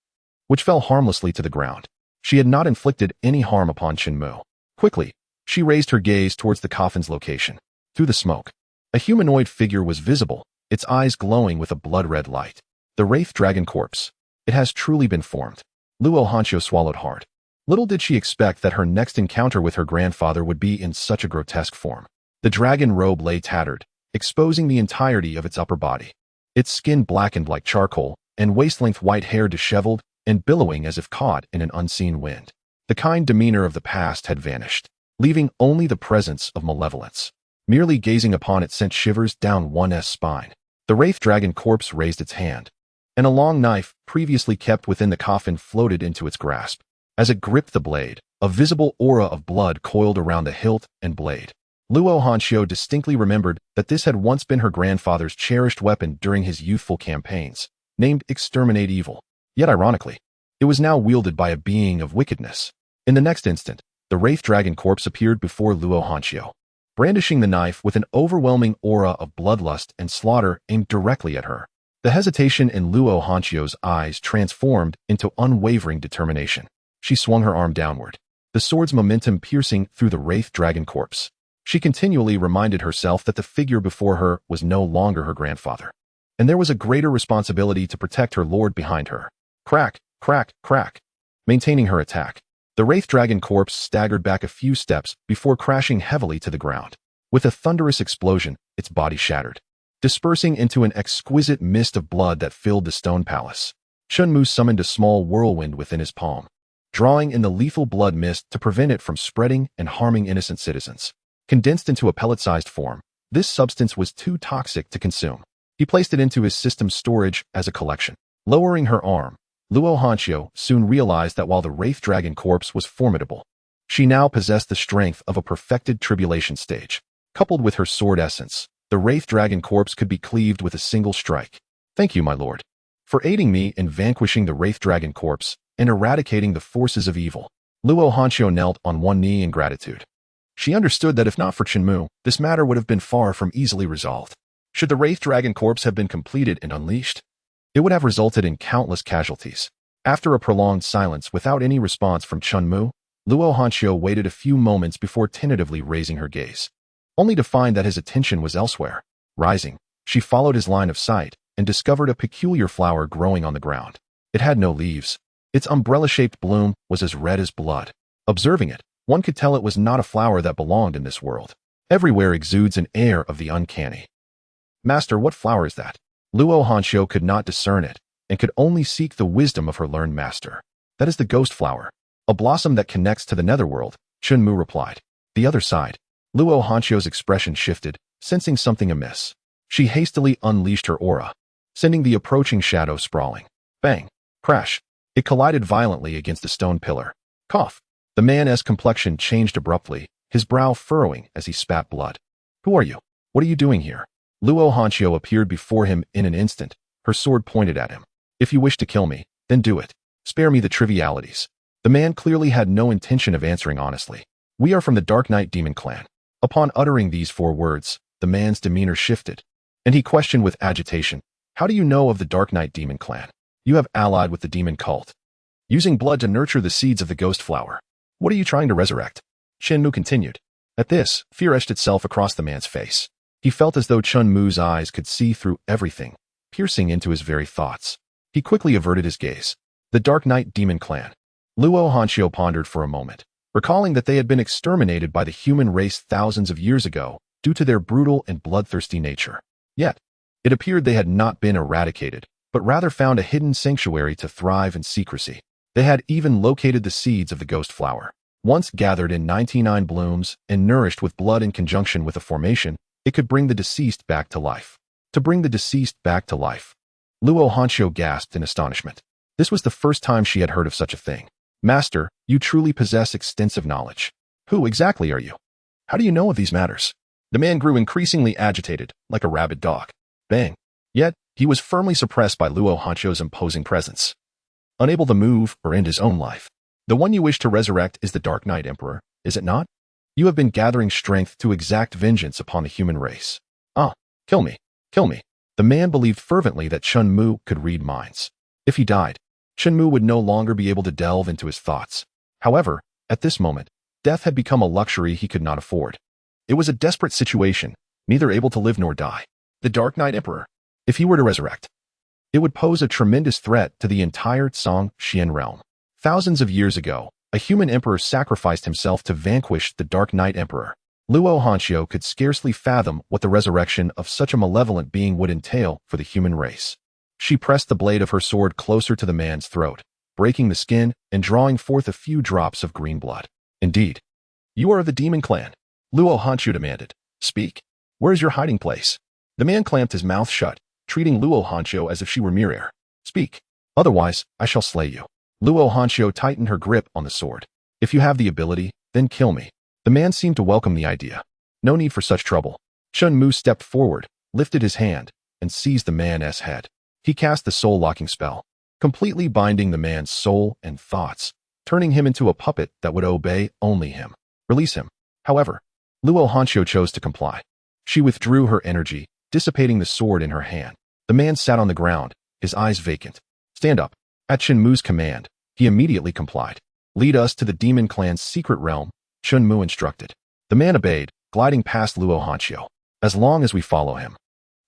which fell harmlessly to the ground. She had not inflicted any harm upon Chen Mu. Quickly, she raised her gaze towards the coffin's location. Through the smoke, a humanoid figure was visible, its eyes glowing with a blood-red light. The Wraith Dragon corpse. It has truly been formed. Luo Hanxiu swallowed hard. Little did she expect that her next encounter with her grandfather would be in such a grotesque form. The dragon robe lay tattered, exposing the entirety of its upper body. Its skin blackened like charcoal, and waist-length white hair disheveled and billowing as if caught in an unseen wind. The kind demeanor of the past had vanished, leaving only the presence of malevolence. Merely gazing upon it sent shivers down one's spine. The wraith dragon corpse raised its hand, and a long knife, previously kept within the coffin, floated into its grasp. As it gripped the blade, a visible aura of blood coiled around the hilt and blade. Luo Hanxiu distinctly remembered that this had once been her grandfather's cherished weapon during his youthful campaigns, named Exterminate Evil. Yet ironically, it was now wielded by a being of wickedness. In the next instant, the wraith dragon corpse appeared before Luo Hanxiu, brandishing the knife with an overwhelming aura of bloodlust and slaughter aimed directly at her. The hesitation in Luo Hanxiu's eyes transformed into unwavering determination. She swung her arm downward, the sword's momentum piercing through the wraith dragon corpse. She continually reminded herself that the figure before her was no longer her grandfather, and there was a greater responsibility to protect her lord behind her. Crack, crack, crack. Maintaining her attack, the wraith dragon corpse staggered back a few steps before crashing heavily to the ground. With a thunderous explosion, its body shattered, dispersing into an exquisite mist of blood that filled the stone palace. Chen Mu summoned a small whirlwind within his palm, drawing in the lethal blood mist to prevent it from spreading and harming innocent citizens. Condensed into a pellet-sized form, this substance was too toxic to consume. He placed it into his system's storage as a collection. Lowering her arm, Luo Hanxiu soon realized that while the wraith dragon corpse was formidable, she now possessed the strength of a perfected tribulation stage. Coupled with her sword essence, the wraith dragon corpse could be cleaved with a single strike. Thank you, my lord, for aiding me in vanquishing the wraith dragon corpse and eradicating the forces of evil. Luo Hanxiu knelt on one knee in gratitude. She understood that if not for Chen Mu, this matter would have been far from easily resolved. Should the wraith dragon corpse have been completed and unleashed, it would have resulted in countless casualties. After a prolonged silence without any response from Chen Mu, Luo Hanxiu waited a few moments before tentatively raising her gaze, only to find that his attention was elsewhere. Rising, she followed his line of sight and discovered a peculiar flower growing on the ground. It had no leaves. Its umbrella-shaped bloom was as red as blood. Observing it, one could tell it was not a flower that belonged in this world. Everywhere exudes an air of the uncanny. Master, what flower is that? Luo Hanxiu could not discern it, and could only seek the wisdom of her learned master. That is the ghost flower, a blossom that connects to the netherworld, Chen Mu replied. The other side. Luo Hanxiu's expression shifted, sensing something amiss. She hastily unleashed her aura, sending the approaching shadow sprawling. Bang! Crash! It collided violently against a stone pillar. Cough! The man's complexion changed abruptly, his brow furrowing as he spat blood. Who are you? What are you doing here? Luo Hanxiu appeared before him in an instant, her sword pointed at him. If you wish to kill me, then do it. Spare me the trivialities. The man clearly had no intention of answering honestly. We are from the Dark Knight Demon Clan. Upon uttering these 4 words, the man's demeanor shifted, and he questioned with agitation. How do you know of the Dark Knight Demon Clan? You have allied with the demon cult, using blood to nurture the seeds of the ghost flower. What are you trying to resurrect? Chen Mu continued. At this, fear etched itself across the man's face. He felt as though Chen Mu's eyes could see through everything, piercing into his very thoughts. He quickly averted his gaze. The Dark Knight Demon Clan. Luo Hanxiu pondered for a moment, recalling that they had been exterminated by the human race thousands of years ago due to their brutal and bloodthirsty nature. Yet, it appeared they had not been eradicated, but rather found a hidden sanctuary to thrive in secrecy. They had even located the seeds of the ghost flower. Once gathered in 99 blooms and nourished with blood in conjunction with a formation, it could bring the deceased back to life. To bring the deceased back to life. Luo Hanxiu gasped in astonishment. This was the first time she had heard of such a thing. Master, you truly possess extensive knowledge. Who exactly are you? How do you know of these matters? The man grew increasingly agitated, like a rabid dog. Bang. Yet, he was firmly suppressed by Luo Hanxiu's imposing presence. Unable to move or end his own life. The one you wish to resurrect is the Dark Knight Emperor, is it not? You have been gathering strength to exact vengeance upon the human race. Ah, kill me, kill me. The man believed fervently that Chen Mu could read minds. If he died, Chen Mu would no longer be able to delve into his thoughts. However, at this moment, death had become a luxury he could not afford. It was a desperate situation, neither able to live nor die. The Dark Knight Emperor, if he were to resurrect, it would pose a tremendous threat to the entire Xian realm. Thousands of years ago, a human emperor sacrificed himself to vanquish the Dark Knight Emperor. Luo Hanxiu could scarcely fathom what the resurrection of such a malevolent being would entail for the human race. She pressed the blade of her sword closer to the man's throat, breaking the skin and drawing forth a few drops of green blood. Indeed. You are of the demon clan, Luo Hanqiu demanded. Speak. Where is your hiding place? The man clamped his mouth shut, treating Luo Hanqiu as if she were mere air. Speak. Otherwise, I shall slay you. Luo Hanqiu tightened her grip on the sword. If you have the ability, then kill me. The man seemed to welcome the idea. No need for such trouble. Chen Mu stepped forward, lifted his hand, and seized the man's head. He cast the soul-locking spell, completely binding the man's soul and thoughts, turning him into a puppet that would obey only him. Release him. However, Luo Hanqiu chose to comply. She withdrew her energy, dissipating the sword in her hand. The man sat on the ground, his eyes vacant. Stand up. At Chen Mu's command, he immediately complied. Lead us to the demon clan's secret realm, Chen Mu instructed. The man obeyed, gliding past Luo Hanqiu. As long as we follow him,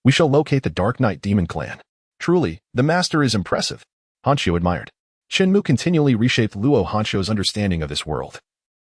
we shall locate the Dark Knight demon clan. Truly, the master is impressive. Hanqiu admired. Chen Mu continually reshaped Luo Hanqiu's understanding of this world,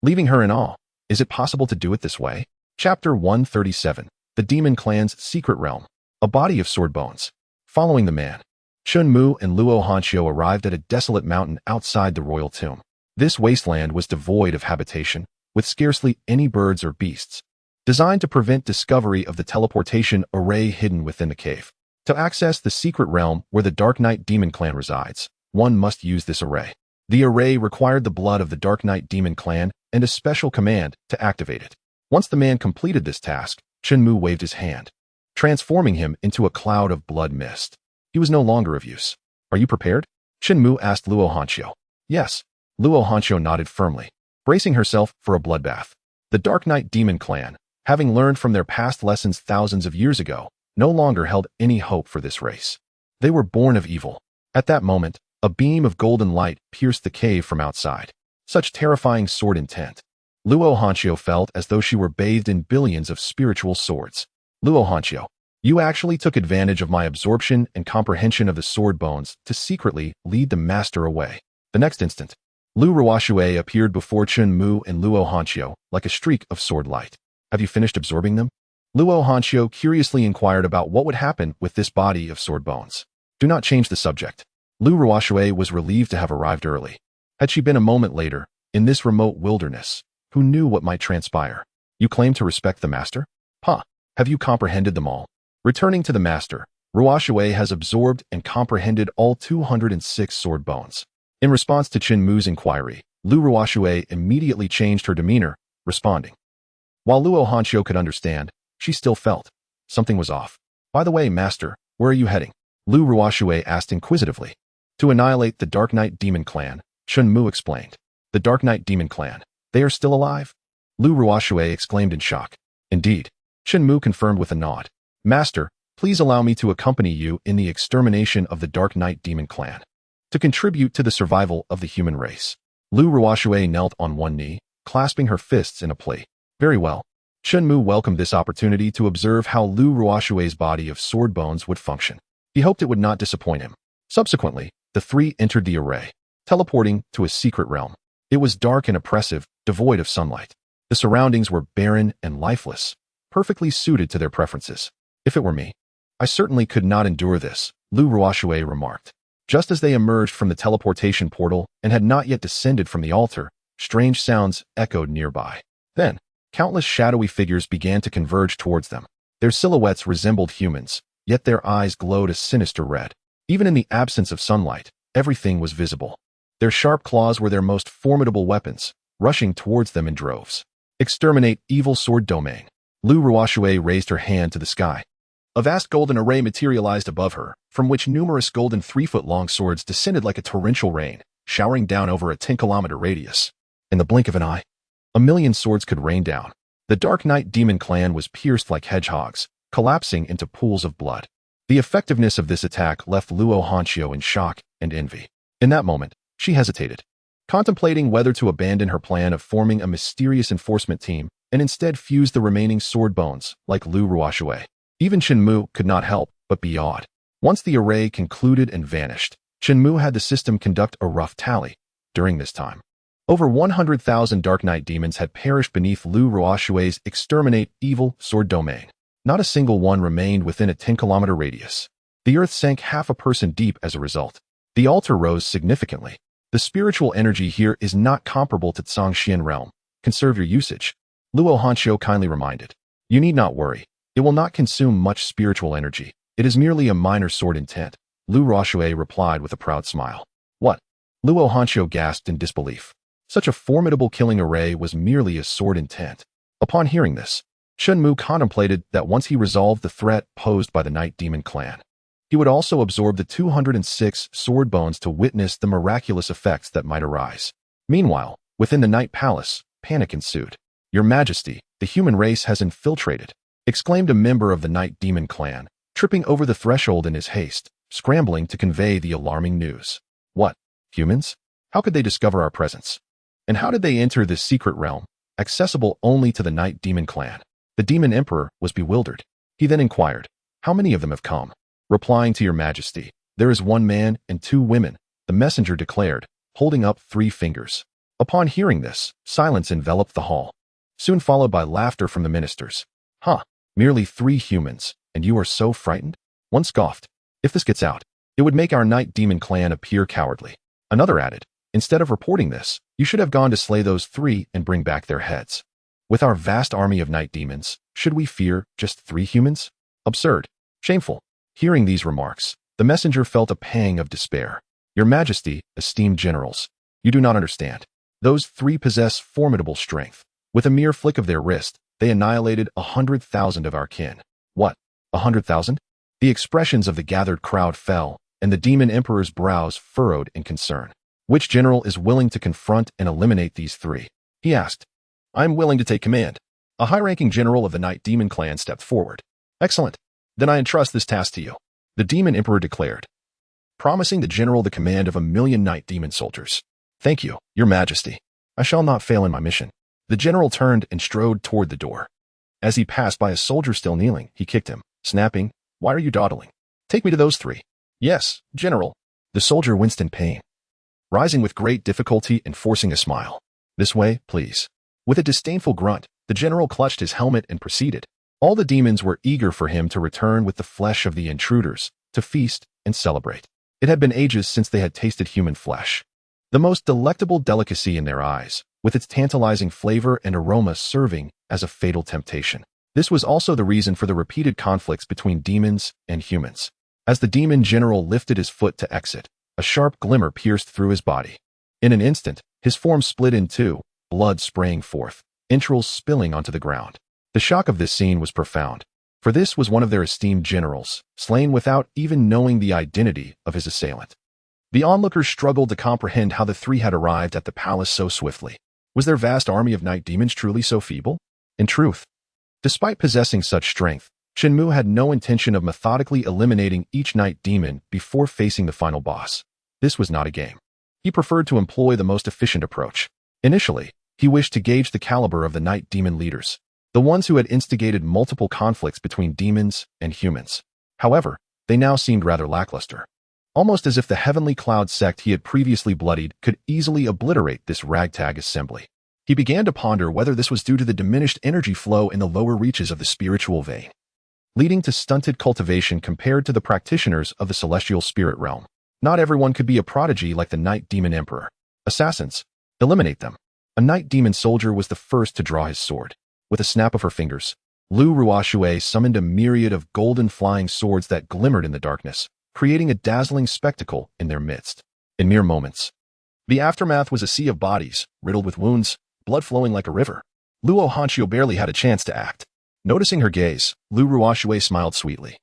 leaving her in awe. Is it possible to do it this way? Chapter 137. The Demon Clan's Secret Realm. A body of sword bones. Following the man, Chen Mu and Luo Hanqiu arrived at a desolate mountain outside the royal tomb. This wasteland was devoid of habitation, with scarcely any birds or beasts, designed to prevent discovery of the teleportation array hidden within the cave. To access the secret realm where the Dark Knight demon clan resides, one must use this array. The array required the blood of the Dark Knight demon clan and a special command to activate it. Once the man completed this task, Chen Mu waved his hand, transforming him into a cloud of blood mist. He was no longer of use. Are you prepared? Chen Mu asked Luo Hanqiu. Yes. Luo Hanqiu nodded firmly, bracing herself for a bloodbath. The Dark Knight demon clan, having learned from their past lessons thousands of years ago, no longer held any hope for this race. They were born of evil. At that moment, a beam of golden light pierced the cave from outside. Such terrifying sword intent. Luo Hanqiu felt as though she were bathed in billions of spiritual swords. Luo Hanqiu, you actually took advantage of my absorption and comprehension of the sword bones to secretly lead the master away. The next instant, Lu Ruoxue appeared before Chen Mu and Luo Hanqiu like a streak of sword light. Have you finished absorbing them? Luo Hanqiu curiously inquired about what would happen with this body of sword bones. Do not change the subject. Lu Ruoxue was relieved to have arrived early. Had she been a moment later, in this remote wilderness, who knew what might transpire? You claim to respect the master? Have you comprehended them all? Returning to the master, Ruoxue has absorbed and comprehended all 206 sword bones. In response to Chen Mu's inquiry, Lu Ruoxue immediately changed her demeanor, responding. While Luo Hanqiu could understand, she still felt something was off. By the way, master, where are you heading? Lu Ruoxue asked inquisitively. To annihilate the Dark Knight demon clan, Chen Mu explained. The Dark Knight demon clan, they are still alive? Lu Ruoxue exclaimed in shock. Indeed. Chen Mu confirmed with a nod. Master, please allow me to accompany you in the extermination of the Dark Knight demon clan, to contribute to the survival of the human race. Lu Ruoxue knelt on one knee, clasping her fists in a plea. Very well. Chen Mu welcomed this opportunity to observe how Lu Ruoxue's body of sword bones would function. He hoped it would not disappoint him. Subsequently, the three entered the array, teleporting to a secret realm. It was dark and oppressive, devoid of sunlight. The surroundings were barren and lifeless, perfectly suited to their preferences. If it were me, I certainly could not endure this, Lu Ruoxue remarked. Just as they emerged from the teleportation portal and had not yet descended from the altar, strange sounds echoed nearby. Then, countless shadowy figures began to converge towards them. Their silhouettes resembled humans, yet their eyes glowed a sinister red. Even in the absence of sunlight, everything was visible. Their sharp claws were their most formidable weapons, rushing towards them in droves. Exterminate evil sword domain. Lu Ruoxue raised her hand to the sky. A vast golden array materialized above her, from which numerous golden 3-foot-long swords descended like a torrential rain, showering down over a 10-kilometer radius. In the blink of an eye, 1,000,000 swords could rain down. The Dark Knight demon clan was pierced like hedgehogs, collapsing into pools of blood. The effectiveness of this attack left Luo Hanqiu in shock and envy. In that moment, she hesitated, contemplating whether to abandon her plan of forming a mysterious enforcement team and instead fuse the remaining sword bones like Lu Ruoxue. Even Chen Mu could not help but be awed. Once the array concluded and vanished, Chen Mu had the system conduct a rough tally. During this time, over 100,000 Dark Knight demons had perished beneath Lu Ruoxue's exterminate evil sword domain. Not a single one remained within a 10-kilometer radius. The earth sank half a person deep as a result. The altar rose significantly. The spiritual energy here is not comparable to Zhangxian realm. Conserve your usage. Luo Hanxiu kindly reminded. You need not worry. It will not consume much spiritual energy. It is merely a minor sword intent. Lu Ruoxue replied with a proud smile. What? Luo Hanxiu gasped in disbelief. Such a formidable killing array was merely a sword intent. Upon hearing this, Chen Mu contemplated that once he resolved the threat posed by the Night Demon clan, he would also absorb the 206 sword bones to witness the miraculous effects that might arise. Meanwhile, within the Night Palace, panic ensued. Your Majesty, the human race has infiltrated, exclaimed a member of the Night Demon clan, tripping over the threshold in his haste, scrambling to convey the alarming news. What? Humans? How could they discover our presence? And how did they enter this secret realm, accessible only to the Night Demon clan? The Demon Emperor was bewildered. He then inquired, how many of them have come? Replying to your Majesty, there is 1 man and 2 women, the messenger declared, holding up 3 fingers. Upon hearing this, silence enveloped the hall, soon followed by laughter from the ministers. Huh, merely 3 humans, and you are so frightened? One scoffed. If this gets out, it would make our Night Demon clan appear cowardly. Another added, instead of reporting this, you should have gone to slay those 3 and bring back their heads. With our vast army of night demons, should we fear just 3 humans? Absurd. Shameful. Hearing these remarks, the messenger felt a pang of despair. Your Majesty, esteemed generals, you do not understand. Those 3 possess formidable strength. With a mere flick of their wrist, they annihilated 100,000 of our kin. What? 100,000? The expressions of the gathered crowd fell, and the Demon Emperor's brows furrowed in concern. Which general is willing to confront and eliminate these 3? He asked. I am willing to take command. A high-ranking general of the Night Demon clan stepped forward. Excellent. Then I entrust this task to you, the Demon Emperor declared, promising the general the command of 1,000,000 Night Demon soldiers. Thank you, your Majesty. I shall not fail in my mission. The general turned and strode toward the door. As he passed by a soldier still kneeling, he kicked him, snapping, Why are you dawdling? Take me to those 3. Yes, General. The soldier winced in pain, rising with great difficulty and forcing a smile. This way, please. With a disdainful grunt, the general clutched his helmet and proceeded. All the demons were eager for him to return with the flesh of the intruders, to feast and celebrate. It had been ages since they had tasted human flesh. The most delectable delicacy in their eyes, with its tantalizing flavor and aroma serving as a fatal temptation. This was also the reason for the repeated conflicts between demons and humans. As the demon general lifted his foot to exit, a sharp glimmer pierced through his body. In an instant, his form split in 2, blood spraying forth, entrails spilling onto the ground. The shock of this scene was profound, for this was one of their esteemed generals, slain without even knowing the identity of his assailant. The onlookers struggled to comprehend how the 3 had arrived at the palace so swiftly. Was their vast army of night demons truly so feeble? In truth, despite possessing such strength, Chen Mu had no intention of methodically eliminating each night demon before facing the final boss. This was not a game. He preferred to employ the most efficient approach. Initially, he wished to gauge the caliber of the night demon leaders, the ones who had instigated multiple conflicts between demons and humans. However, they now seemed rather lackluster. Almost as if the Heavenly Cloud sect he had previously bloodied could easily obliterate this ragtag assembly. He began to ponder whether this was due to the diminished energy flow in the lower reaches of the spiritual vein, leading to stunted cultivation compared to the practitioners of the celestial spirit realm. Not everyone could be a prodigy like the Night Demon Emperor. Assassins, eliminate them. A Night Demon soldier was the first to draw his sword. With a snap of her fingers, Lu Ruoxue summoned a myriad of golden flying swords that glimmered in the darkness, creating a dazzling spectacle in their midst. In mere moments, the aftermath was a sea of bodies, riddled with wounds, blood flowing like a river. Luo Hanxiu barely had a chance to act. Noticing her gaze, Lu Ruoxue smiled sweetly.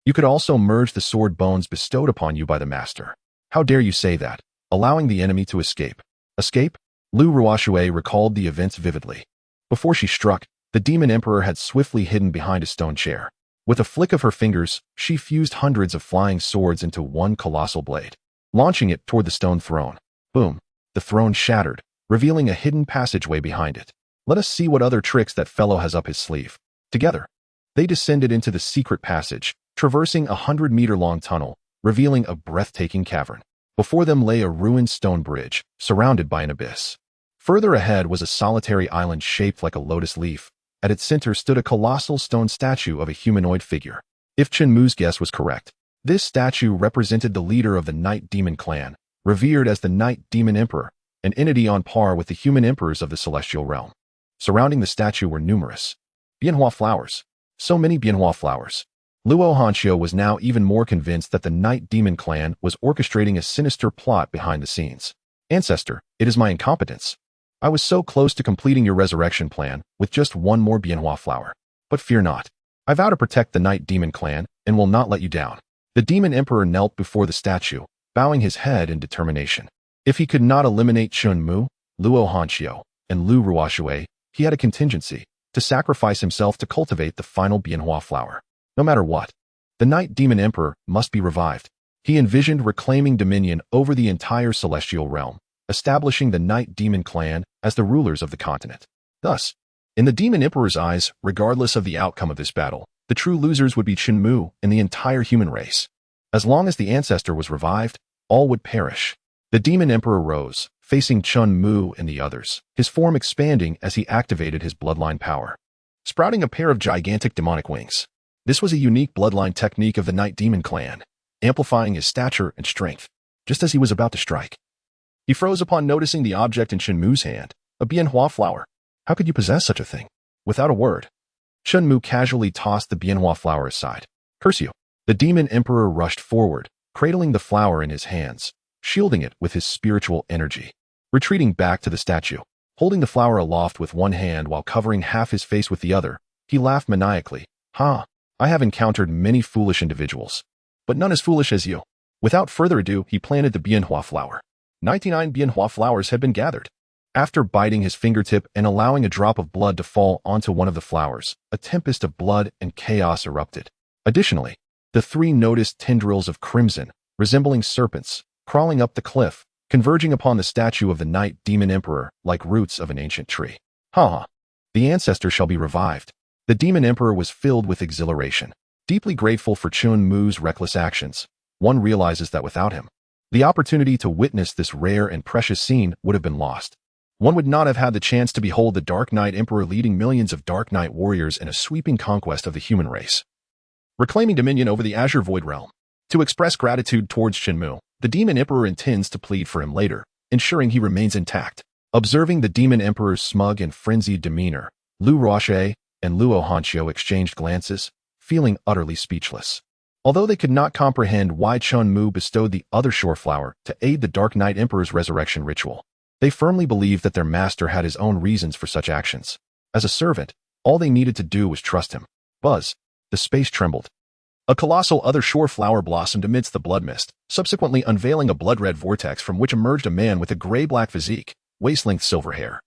You could also merge the sword bones bestowed upon you by the master. How dare you say that, allowing the enemy to escape? Escape? Lu Ruoxue recalled the events vividly. Before she struck, the Demon Emperor had swiftly hidden behind a stone chair. With a flick of her fingers, she fused hundreds of flying swords into one colossal blade, launching it toward the stone throne. Boom! The throne shattered, revealing a hidden passageway behind it. Let us see what other tricks that fellow has up his sleeve. Together, they descended into the secret passage, traversing a 100-meter-long tunnel, revealing a breathtaking cavern. Before them lay a ruined stone bridge, surrounded by an abyss. Further ahead was a solitary island shaped like a lotus leaf. At its center stood a colossal stone statue of a humanoid figure. If Chen Mu's guess was correct, this statue represented the leader of the Night Demon clan, revered as the Night Demon Emperor, an entity on par with the human emperors of the celestial realm. Surrounding the statue were numerous Bianhua flowers. So many Bianhua flowers. Luo Hanxiu was now even more convinced that the Night Demon clan was orchestrating a sinister plot behind the scenes. Ancestor, it is my incompetence. I was so close to completing your resurrection plan with just one more Bianhua flower. But fear not. I vow to protect the Night Demon clan and will not let you down. The Demon Emperor knelt before the statue, bowing his head in determination. If he could not eliminate Chen Mu, Luo Hanxiu, and Lu Ruoshui, he had a contingency to sacrifice himself to cultivate the final Bianhua flower. No matter what, the Night Demon Emperor must be revived. He envisioned reclaiming dominion over the entire celestial realm, establishing the Night Demon clan as the rulers of the continent. Thus, in the Demon Emperor's eyes, regardless of the outcome of this battle, the true losers would be Chen Mu and the entire human race. As long as the ancestor was revived, all would perish. The Demon Emperor rose, facing Chen Mu and the others, his form expanding as he activated his bloodline power, sprouting a pair of gigantic demonic wings. This was a unique bloodline technique of the Night Demon clan, amplifying his stature and strength. Just as he was about to strike, he froze upon noticing the object in Chen Mu's hand, a Bianhua flower. How could you possess such a thing? Without a word, Chen Mu casually tossed the Bianhua flower aside. Curse you! The Demon Emperor rushed forward, cradling the flower in his hands, shielding it with his spiritual energy. Retreating back to the statue, holding the flower aloft with one hand while covering half his face with the other, he laughed maniacally. Ha! I have encountered many foolish individuals, but none as foolish as you. Without further ado, he planted the Bianhua flower. 99 Bianhua flowers had been gathered. After biting his fingertip and allowing a drop of blood to fall onto one of the flowers, a tempest of blood and chaos erupted. Additionally, the three noticed tendrils of crimson, resembling serpents, crawling up the cliff, converging upon the statue of the Night Demon Emperor like roots of an ancient tree. Ha! The ancestor shall be revived. The Demon Emperor was filled with exhilaration. Deeply grateful for Chen Mu's reckless actions, one realizes that without him, the opportunity to witness this rare and precious scene would have been lost. One would not have had the chance to behold the Dark Knight Emperor leading millions of Dark Knight warriors in a sweeping conquest of the human race, reclaiming dominion over the Azure Void Realm. To express gratitude towards Chen Mu, the Demon Emperor intends to plead for him later, ensuring he remains intact. Observing the Demon Emperor's smug and frenzied demeanor, Lu Ruoshui and Luo Hanxiu exchanged glances, feeling utterly speechless. Although they could not comprehend why Chen Mu bestowed the other shore flower to aid the Dark Knight Emperor's resurrection ritual, they firmly believed that their master had his own reasons for such actions. As a servant, all they needed to do was trust him. Buzz! The space trembled. A colossal other shore flower blossomed amidst the blood mist, subsequently unveiling a blood-red vortex from which emerged a man with a gray-black physique, waist-length silver hair.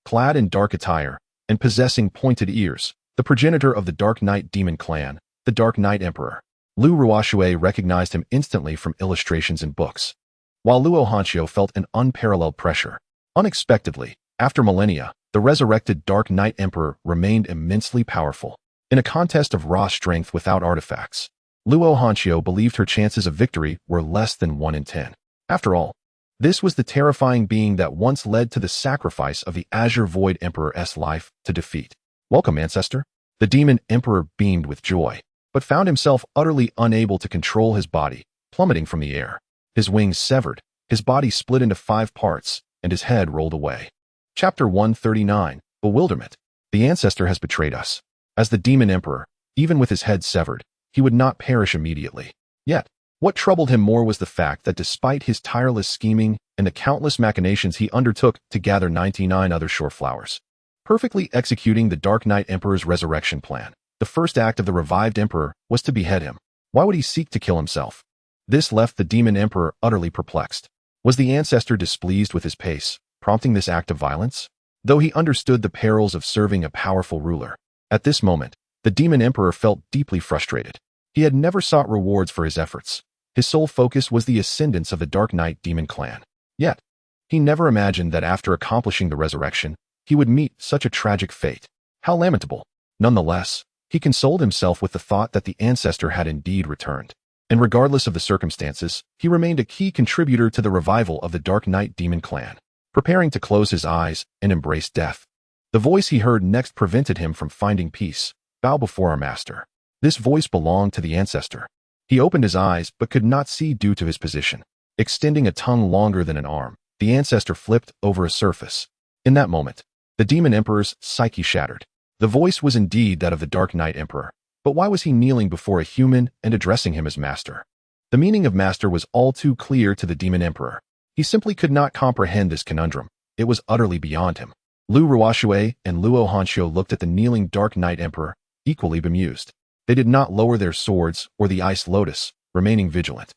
Clad in dark attire, and possessing pointed ears, the progenitor of the Dark Knight Demon clan, the Dark Knight Emperor. Lu Ruoshui recognized him instantly from illustrations in books, while Luo Hanxiu felt an unparalleled pressure. Unexpectedly, after millennia, the resurrected Dark Knight Emperor remained immensely powerful. In a contest of raw strength without artifacts, Luo Hanxiu believed her chances of victory were less than 1 in 10. After all, this was the terrifying being that once led to the sacrifice of the Azure Void Emperor's life to defeat. Welcome, Ancestor. The Demon Emperor beamed with joy, but found himself utterly unable to control his body, plummeting from the air. His wings severed, his body split into 5 parts, and his head rolled away. Chapter 139, Bewilderment. The Ancestor has betrayed us. As the Demon Emperor, even with his head severed, he would not perish immediately. Yet, what troubled him more was the fact that despite his tireless scheming and the countless machinations he undertook to gather 99 other shore flowers, perfectly executing the Dark Knight Emperor's resurrection plan, the first act of the revived Emperor was to behead him. Why would he seek to kill himself? This left the Demon Emperor utterly perplexed. Was the Ancestor displeased with his pace, prompting this act of violence? Though he understood the perils of serving a powerful ruler, at this moment, the Demon Emperor felt deeply frustrated. He had never sought rewards for his efforts. His sole focus was the ascendance of the Dark Knight Demon clan. Yet, he never imagined that after accomplishing the resurrection, he would meet such a tragic fate. How lamentable. Nonetheless, he consoled himself with the thought that the Ancestor had indeed returned. And regardless of the circumstances, he remained a key contributor to the revival of the Dark Knight Demon clan, preparing to close his eyes and embrace death. The voice he heard next prevented him from finding peace. Bow before our master. This voice belonged to the Ancestor. He opened his eyes but could not see due to his position. Extending a tongue longer than an arm, the ancestor flipped over a surface. In that moment, the demon emperor's psyche shattered. The voice was indeed that of the Dark Knight Emperor, but why was he kneeling before a human and addressing him as master? The meaning of master was all too clear to the demon emperor. He simply could not comprehend this conundrum. It was utterly beyond him. Lu Ruoxue and Luo Hanxiu looked at the kneeling Dark Knight Emperor, equally bemused. They did not lower their swords or the Ice Lotus, remaining vigilant.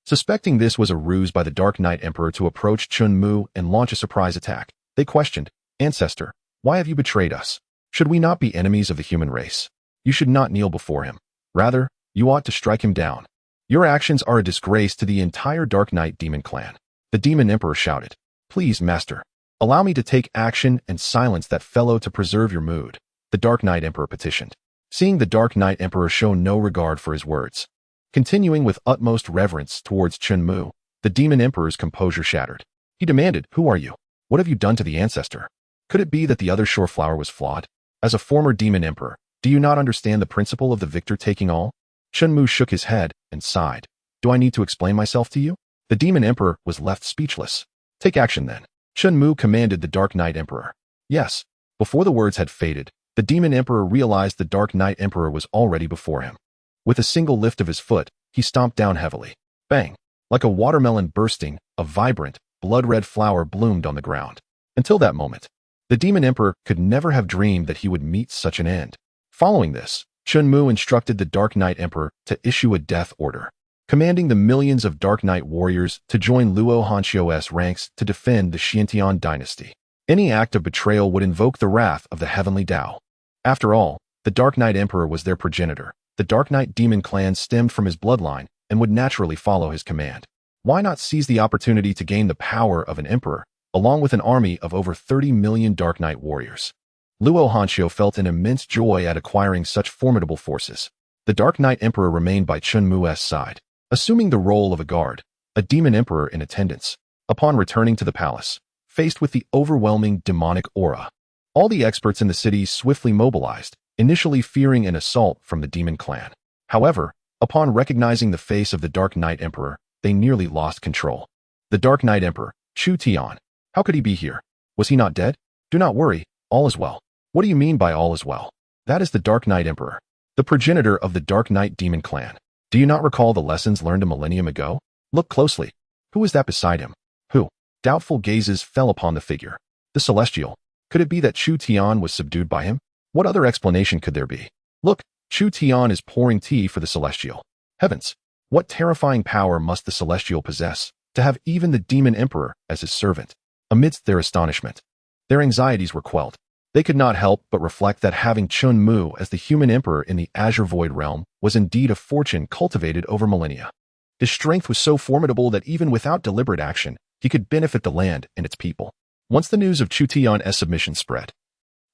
Suspecting this was a ruse by the Dark Knight Emperor to approach Chen Mu and launch a surprise attack, they questioned, "Ancestor, why have you betrayed us? Should we not be enemies of the human race? You should not kneel before him. Rather, you ought to strike him down. Your actions are a disgrace to the entire Dark Knight demon clan." The demon emperor shouted, "Please, master, allow me to take action and silence that fellow to preserve your mood," the Dark Knight Emperor petitioned. Seeing the Dark Knight Emperor show no regard for his words, continuing with utmost reverence towards Chen Mu, the demon emperor's composure shattered. He demanded, "Who are you? What have you done to the ancestor? Could it be that the other shore flower was flawed? As a former demon emperor, do you not understand the principle of the victor taking all?" Chen Mu shook his head and sighed. "Do I need to explain myself to you?" The demon emperor was left speechless. "Take action then," Chen Mu commanded the Dark Knight Emperor. Yes. Before the words had faded, the demon emperor realized the Dark Knight Emperor was already before him. With a single lift of his foot, he stomped down heavily. Bang! Like a watermelon bursting, a vibrant, blood-red flower bloomed on the ground. Until that moment, the demon emperor could never have dreamed that he would meet such an end. Following this, Chen Mu instructed the Dark Knight Emperor to issue a death order, commanding the millions of Dark Knight warriors to join Luo Hanxiu's ranks to defend the Xiantian dynasty. Any act of betrayal would invoke the wrath of the heavenly Tao. After all, the Dark Knight Emperor was their progenitor. The Dark Knight demon clan stemmed from his bloodline and would naturally follow his command. Why not seize the opportunity to gain the power of an emperor, along with an army of over 30 million Dark Knight warriors? Luo Hanxiu felt an immense joy at acquiring such formidable forces. The Dark Knight Emperor remained by Chen Mu's side, assuming the role of a guard, a demon emperor in attendance. Upon returning to the palace, faced with the overwhelming demonic aura, all the experts in the city swiftly mobilized, initially fearing an assault from the demon clan. However, upon recognizing the face of the Dark Knight Emperor, they nearly lost control. The Dark Knight Emperor, Chu Tian. How could he be here? Was he not dead? Do not worry, all is well. What do you mean by all is well? That is the Dark Knight Emperor, the progenitor of the Dark Knight demon clan. Do you not recall the lessons learned a millennium ago? Look closely. Who is that beside him? Who? Doubtful gazes fell upon the figure. The Celestial. Could it be that Chu Tian was subdued by him? What other explanation could there be? Look, Chu Tian is pouring tea for the Celestial. Heavens! What terrifying power must the Celestial possess to have even the Demon Emperor as his servant? Amidst their astonishment, their anxieties were quelled. They could not help but reflect that having Chen Mu as the human emperor in the Azure Void realm was indeed a fortune cultivated over millennia. His strength was so formidable that even without deliberate action, he could benefit the land and its people. Once the news of Chu Tian's submission spread,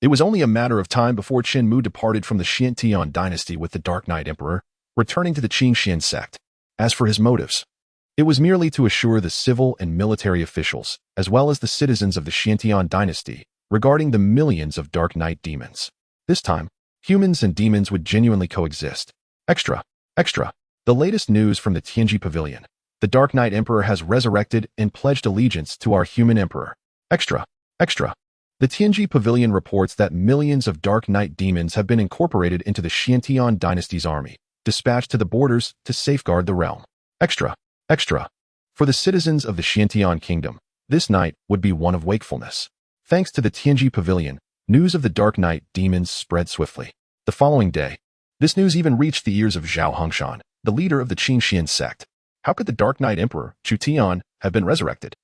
it was only a matter of time before Chen Mu departed from the Xiantian dynasty with the Dark Knight Emperor, returning to the Qingxian sect. As for his motives, it was merely to assure the civil and military officials, as well as the citizens of the Xiantian dynasty, regarding the millions of Dark Knight demons. This time, humans and demons would genuinely coexist. Extra. The latest news from the Tianji Pavilion. The Dark Knight Emperor has resurrected and pledged allegiance to our human emperor. Extra. The Tianji Pavilion reports that millions of Dark Knight demons have been incorporated into the Xiantian dynasty's army, dispatched to the borders to safeguard the realm. Extra. For the citizens of the Xiantian kingdom, this night would be one of wakefulness. Thanks to the Tianji Pavilion, news of the Dark Knight demons spread swiftly. The following day, this news even reached the ears of Zhao Hongshan, the leader of the Qingxian sect. How could the Dark Knight Emperor, Chu Tian, have been resurrected?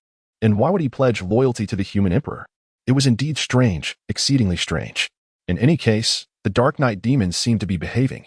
And why would he pledge loyalty to the human emperor? It was indeed strange, exceedingly strange. In any case, the Dark Knight demons seemed to be behaving,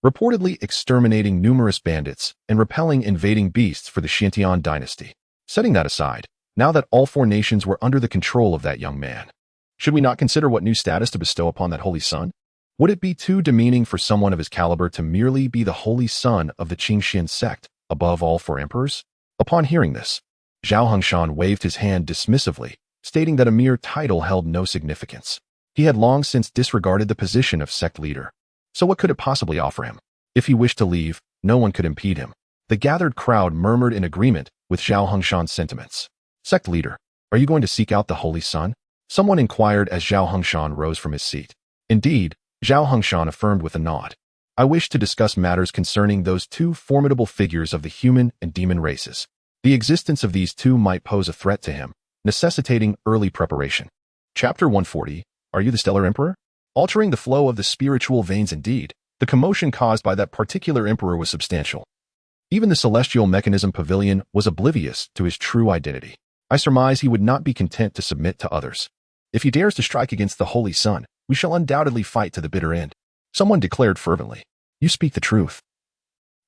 reportedly exterminating numerous bandits and repelling invading beasts for the Xiantian dynasty. Setting that aside, now that all four nations were under the control of that young man, should we not consider what new status to bestow upon that holy son? Would it be too demeaning for someone of his caliber to merely be the holy son of the Qingxian sect, above all four emperors? Upon hearing this, Zhao Hongshan waved his hand dismissively, stating that a mere title held no significance. He had long since disregarded the position of sect leader. So what could it possibly offer him? If he wished to leave, no one could impede him. The gathered crowd murmured in agreement with Zhao Hongshan's sentiments. Sect leader, are you going to seek out the Holy Sun? Someone inquired as Zhao Hongshan rose from his seat. Indeed, Zhao Hongshan affirmed with a nod. I wish to discuss matters concerning those two formidable figures of the human and demon races. The existence of these two might pose a threat to him, necessitating early preparation. Chapter 140, Are You the Stellar Emperor? Altering the flow of the spiritual veins indeed, the commotion caused by that particular emperor was substantial. Even the celestial mechanism pavilion was oblivious to his true identity. I surmise he would not be content to submit to others. If he dares to strike against the Holy Sun, we shall undoubtedly fight to the bitter end. Someone declared fervently. You speak the truth.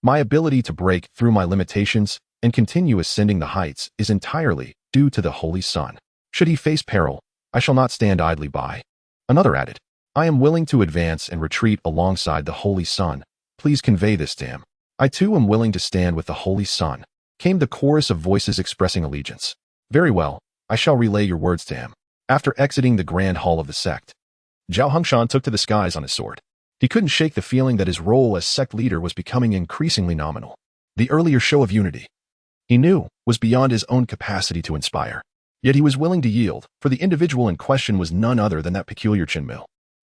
My ability to break through my limitations and continue ascending the heights is entirely due to the Holy Sun. Should he face peril, I shall not stand idly by. Another added, I am willing to advance and retreat alongside the Holy Sun. Please convey this to him. I too am willing to stand with the Holy Sun. Came the chorus of voices expressing allegiance. Very well, I shall relay your words to him. After exiting the grand hall of the sect, Zhao Hongshan took to the skies on his sword. He couldn't shake the feeling that his role as sect leader was becoming increasingly nominal. The earlier show of unity, he knew, was beyond his own capacity to inspire. Yet he was willing to yield, for the individual in question was none other than that peculiar Chen Mu.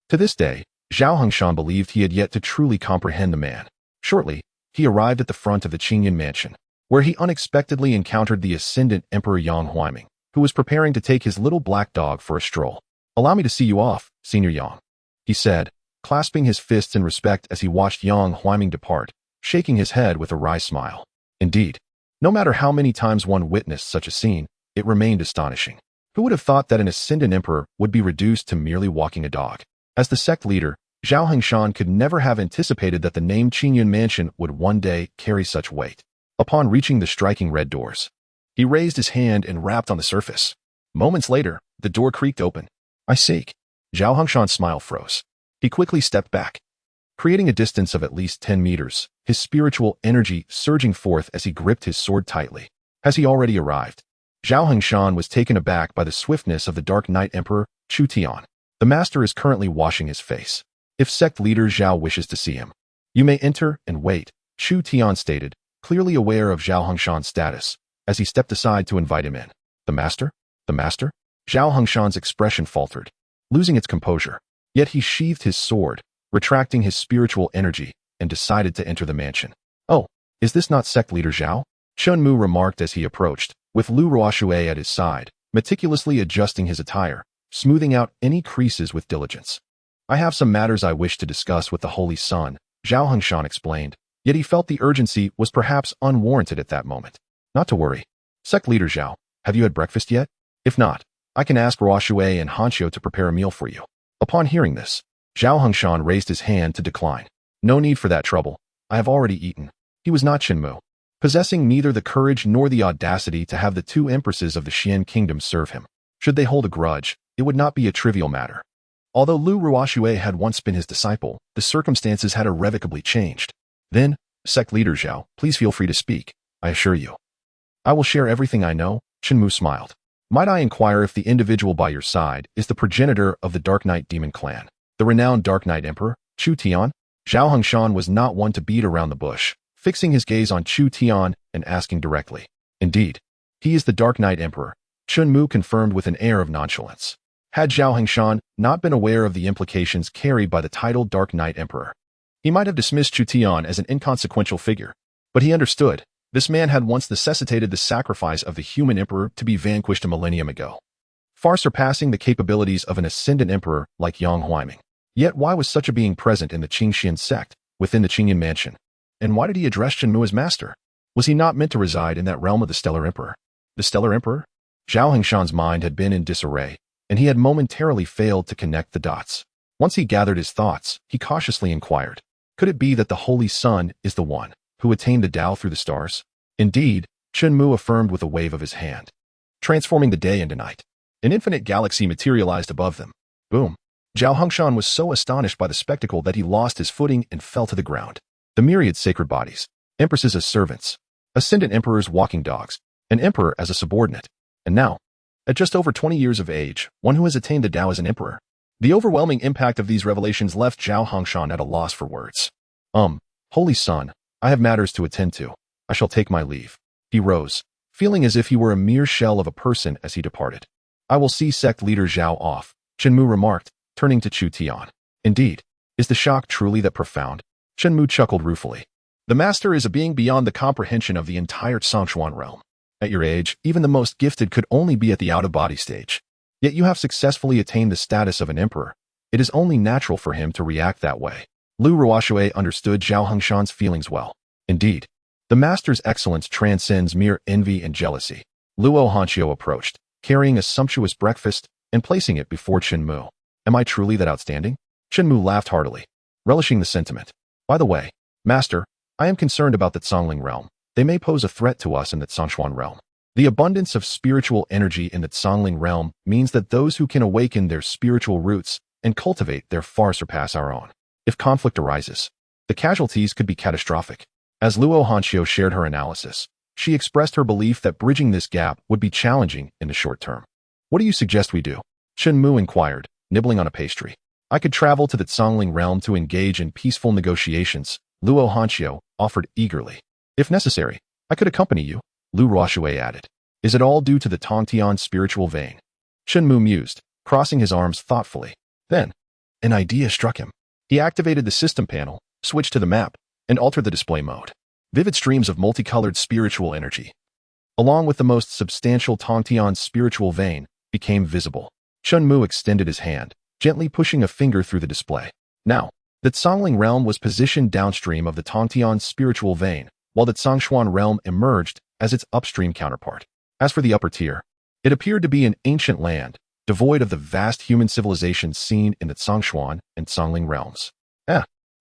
To this day, Zhao Hongshan believed he had yet to truly comprehend the man. Shortly, he arrived at the front of the Qingyan mansion, where he unexpectedly encountered the ascendant Emperor Yang Huaiming, who was preparing to take his little black dog for a stroll. Allow me to see you off, Senior Yang, he said, clasping his fists in respect as he watched Yang Huaiming depart, shaking his head with a wry smile. Indeed, no matter how many times one witnessed such a scene, it remained astonishing. Who would have thought that an ascendant emperor would be reduced to merely walking a dog? As the sect leader, Zhao Hongshan could never have anticipated that the name Qingyan Mansion would one day carry such weight. Upon reaching the striking red doors, he raised his hand and rapped on the surface. Moments later, the door creaked open. I seek. Zhao Hongshan's smile froze. He quickly stepped back, creating a distance of at least 10 meters, his spiritual energy surging forth as he gripped his sword tightly. Has he already arrived? Zhao Hongshan was taken aback by the swiftness of the Dark Knight Emperor, Chu Tian. The master is currently washing his face. If sect leader Zhao wishes to see him, you may enter and wait, Chu Tian stated, clearly aware of Zhao Hongshan's status, as he stepped aside to invite him in. The master? The master? Zhao Hongshan's expression faltered, losing its composure. Yet he sheathed his sword, retracting his spiritual energy, and decided to enter the mansion. Oh, is this not sect leader Zhao? Chen Mu remarked as he approached, with Lu Ruoshui at his side, meticulously adjusting his attire, smoothing out any creases with diligence. I have some matters I wish to discuss with the Holy Sun, Zhao Hongshan explained, yet he felt the urgency was perhaps unwarranted at that moment. Not to worry. Sect leader Zhao, have you had breakfast yet? If not, I can ask Ruoshui and Hanshio to prepare a meal for you. Upon hearing this, Zhao Hongshan raised his hand to decline. No need for that trouble. I have already eaten. He was not Chen Mu, possessing neither the courage nor the audacity to have the two empresses of the Xian kingdom serve him. Should they hold a grudge, it would not be a trivial matter. Although Lu Ruoshui had once been his disciple, the circumstances had irrevocably changed. Then, sect leader Zhao, please feel free to speak, I assure you. I will share everything I know, Chen Mu smiled. Might I inquire if the individual by your side is the progenitor of the Dark Knight Demon clan, the renowned Dark Knight Emperor, Chu Tian? Zhao Hongshan was not one to beat around the bush, fixing his gaze on Chu Tian and asking directly. Indeed, he is the Dark Knight Emperor, Chen Mu confirmed with an air of nonchalance. Had Zhao Hongshan not been aware of the implications carried by the title Dark Knight Emperor, he might have dismissed Chu Tian as an inconsequential figure. But he understood. This man had once necessitated the sacrifice of the human emperor to be vanquished a millennium ago, far surpassing the capabilities of an ascendant emperor like Yang Huaiming. Yet why was such a being present in the Qingxian sect, within the Qingyan mansion? And why did he address Chen Mu as master? Was he not meant to reside in that realm of the Stellar Emperor? The Stellar Emperor? Zhao Hongshan's mind had been in disarray, and he had momentarily failed to connect the dots. Once he gathered his thoughts, he cautiously inquired, could it be that the Holy Sun is the one who attained the Tao through the stars? Indeed, Chen Mu affirmed with a wave of his hand, transforming the day into night. An infinite galaxy materialized above them. Boom. Zhao Hongshan was so astonished by the spectacle that he lost his footing and fell to the ground. The myriad sacred bodies, empresses as servants, ascendant emperors walking dogs, an emperor as a subordinate, and now, at just over 20 years of age, one who has attained the Tao as an emperor. The overwhelming impact of these revelations left Zhao Hongshan at a loss for words. Holy Sun, I have matters to attend to. I shall take my leave. He rose, feeling as if he were a mere shell of a person as he departed. I will see sect leader Zhao off, Chen Mu remarked, turning to Chu Tian. Indeed, is the shock truly that profound? Chen Mu chuckled ruefully. The master is a being beyond the comprehension of the entire Zhongshuan realm. At your age, even the most gifted could only be at the out-of-body stage. Yet you have successfully attained the status of an emperor. It is only natural for him to react that way. Lu Ruoshui understood Zhao Hengshan's feelings well. Indeed, the master's excellence transcends mere envy and jealousy. Luo Hanqiu approached, carrying a sumptuous breakfast and placing it before Chen Mu. Am I truly that outstanding? Chen Mu laughed heartily, relishing the sentiment. By the way, master, I am concerned about the Zhongling realm. They may pose a threat to us in the Zhongshuan realm. The abundance of spiritual energy in the Zhongling realm means that those who can awaken their spiritual roots and cultivate their far surpass our own. If conflict arises, the casualties could be catastrophic. As Luo Hanqiu shared her analysis, she expressed her belief that bridging this gap would be challenging in the short term. What do you suggest we do? Chen Mu inquired, nibbling on a pastry. I could travel to the Zhongling realm to engage in peaceful negotiations, Luo Hanqiu offered eagerly. If necessary, I could accompany you, Lu Ruoshui added. Is it all due to the Tongtian spiritual vein? Chen Mu mused, crossing his arms thoughtfully. Then, an idea struck him. He activated the system panel, switched to the map, and altered the display mode. Vivid streams of multicolored spiritual energy, along with the most substantial Tongtian spiritual vein, became visible. Chen Mu extended his hand, gently pushing a finger through the display. Now, the Zhongling realm was positioned downstream of the Tongtian spiritual vein, while the Zhongshuan realm emerged as its upstream counterpart. As for the upper tier, it appeared to be an ancient land, devoid of the vast human civilization seen in the Zhongshuan and Zhongling realms.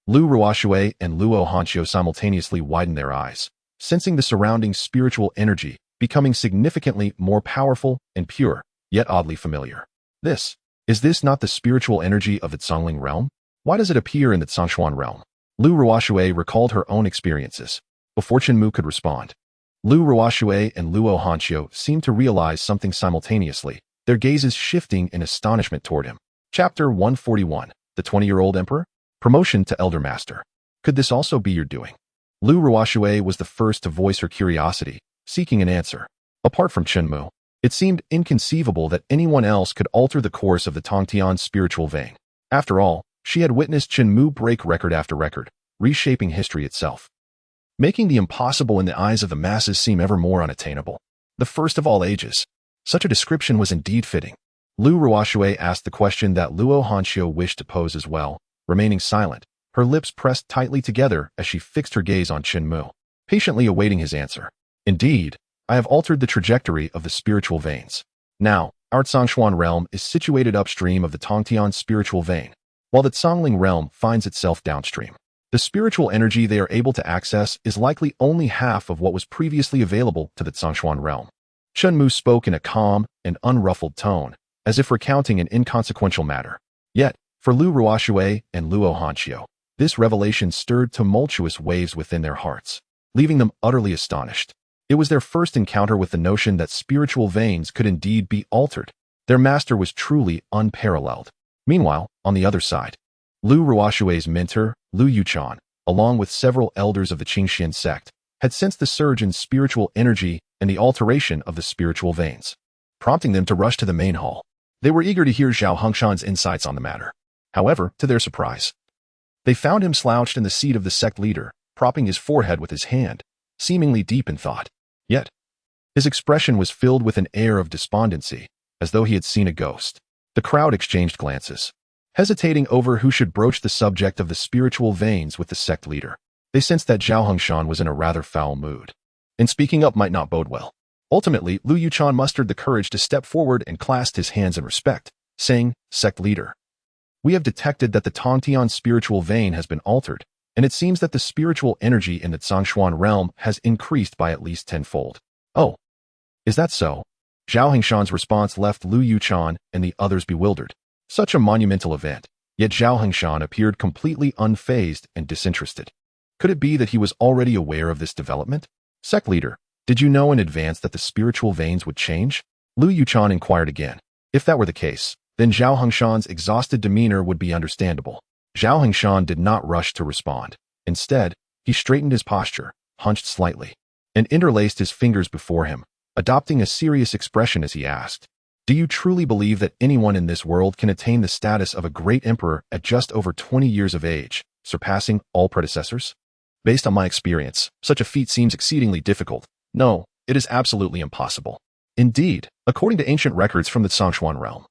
Lu Ruoshui and Luo Hanqiu simultaneously widened their eyes, sensing the surrounding spiritual energy becoming significantly more powerful and pure, yet oddly familiar. Is this not the spiritual energy of the Zhongling realm? Why does it appear in the Zhongshuan realm? Lu Ruoshui recalled her own experiences. Before Chen Mu could respond, Lu Ruoshui and Luo Hanqiu seemed to realize something simultaneously, their gazes shifting in astonishment toward him. Chapter 141, The 20-Year-Old Emperor? Promotion to Elder Master. Could this also be your doing? Lu Ruoshui was the first to voice her curiosity, seeking an answer. Apart from Chen Mu, it seemed inconceivable that anyone else could alter the course of the Tongtian spiritual vein. After all, she had witnessed Chen Mu break record after record, reshaping history itself, making the impossible in the eyes of the masses seem ever more unattainable. The first of all ages. Such a description was indeed fitting. Lu Ruoshui asked the question that Luo Hanqiu wished to pose as well, remaining silent, her lips pressed tightly together as she fixed her gaze on Chen Mu, patiently awaiting his answer. Indeed, I have altered the trajectory of the spiritual veins. Now, our Zhongshuan realm is situated upstream of the Tongtian spiritual vein, while the Zhongling realm finds itself downstream. The spiritual energy they are able to access is likely only half of what was previously available to the Zhongshuan realm. Chen Mu spoke in a calm and unruffled tone, as if recounting an inconsequential matter. Yet, for Lu Ruoshui and Luo Hanqiu, this revelation stirred tumultuous waves within their hearts, leaving them utterly astonished. It was their first encounter with the notion that spiritual veins could indeed be altered. Their master was truly unparalleled. Meanwhile, on the other side, Lu Ruoshui's mentor, Lu Yuchan, along with several elders of the Qingxian sect, had sensed the surge in spiritual energy and the alteration of the spiritual veins, prompting them to rush to the main hall. They were eager to hear Zhao Hengshan's insights on the matter. However, to their surprise, they found him slouched in the seat of the sect leader, propping his forehead with his hand, seemingly deep in thought. Yet, his expression was filled with an air of despondency, as though he had seen a ghost. The crowd exchanged glances, hesitating over who should broach the subject of the spiritual veins with the sect leader. They sensed that Zhao Hengshan was in a rather foul mood, and speaking up might not bode well. Ultimately, Lu Yuchan mustered the courage to step forward and clasped his hands in respect, saying, "Sect leader, we have detected that the Tongtian spiritual vein has been altered, and it seems that the spiritual energy in the Zhongshuan realm has increased by at least tenfold." "Oh, is that so?" Zhao Hengshan's response left Lu Yuchan and the others bewildered. Such a monumental event, yet Zhao Hengshan appeared completely unfazed and disinterested. Could it be that he was already aware of this development? "Sect leader, did you know in advance that the spiritual veins would change?" Lu Yuchan inquired again. If that were the case, then Zhao Hengshan's exhausted demeanor would be understandable. Zhao Hengshan did not rush to respond. Instead, he straightened his posture, hunched slightly, and interlaced his fingers before him, adopting a serious expression as he asked, "Do you truly believe that anyone in this world can attain the status of a great emperor at just over 20 years of age, surpassing all predecessors? Based on my experience, such a feat seems exceedingly difficult. No, it is absolutely impossible. Indeed, according to ancient records from the Zhongshuan realm,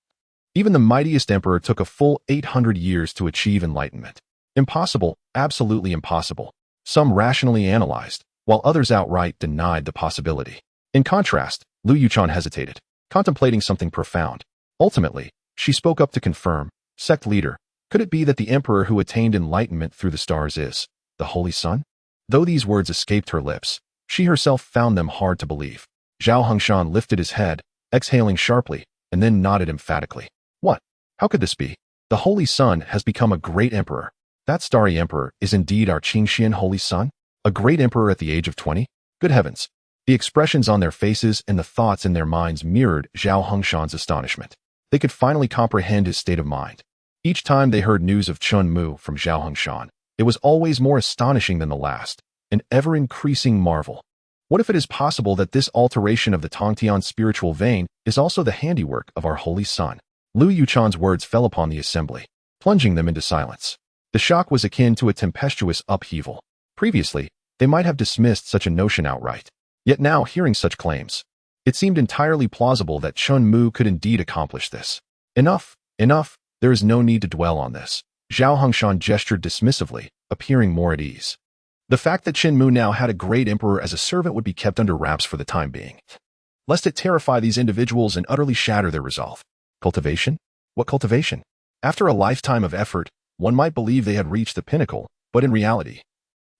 even the mightiest emperor took a full 800 years to achieve enlightenment. Impossible, absolutely impossible. Some rationally analyzed, while others outright denied the possibility. In contrast, Lu Yuchan hesitated, contemplating something profound. Ultimately, she spoke up to confirm, "Sect leader, could it be that the emperor who attained enlightenment through the stars is the Holy Sun?" Though these words escaped her lips, she herself found them hard to believe. Zhao Hengshan lifted his head, exhaling sharply, and then nodded emphatically. "What? How could this be? The Holy Sun has become a great emperor. That starry emperor is indeed our Qingxian Holy Sun? A great emperor at the age of 20? Good heavens!" The expressions on their faces and the thoughts in their minds mirrored Zhao Hengshan's astonishment. They could finally comprehend his state of mind. Each time they heard news of Chen Mu from Zhao Hengshan, it was always more astonishing than the last, an ever-increasing marvel. What if it is possible that this alteration of the Tongtian spiritual vein is also the handiwork of our Holy Sun? Lu Yuchan's words fell upon the assembly, plunging them into silence. The shock was akin to a tempestuous upheaval. Previously, they might have dismissed such a notion outright. Yet now, hearing such claims, it seemed entirely plausible that Chen Mu could indeed accomplish this. Enough, enough, there is no need to dwell on this. Zhao Hengshan gestured dismissively, appearing more at ease. The fact that Chen Mu now had a great emperor as a servant would be kept under wraps for the time being, lest it terrify these individuals and utterly shatter their resolve. Cultivation? What cultivation? After a lifetime of effort, one might believe they had reached the pinnacle, but in reality,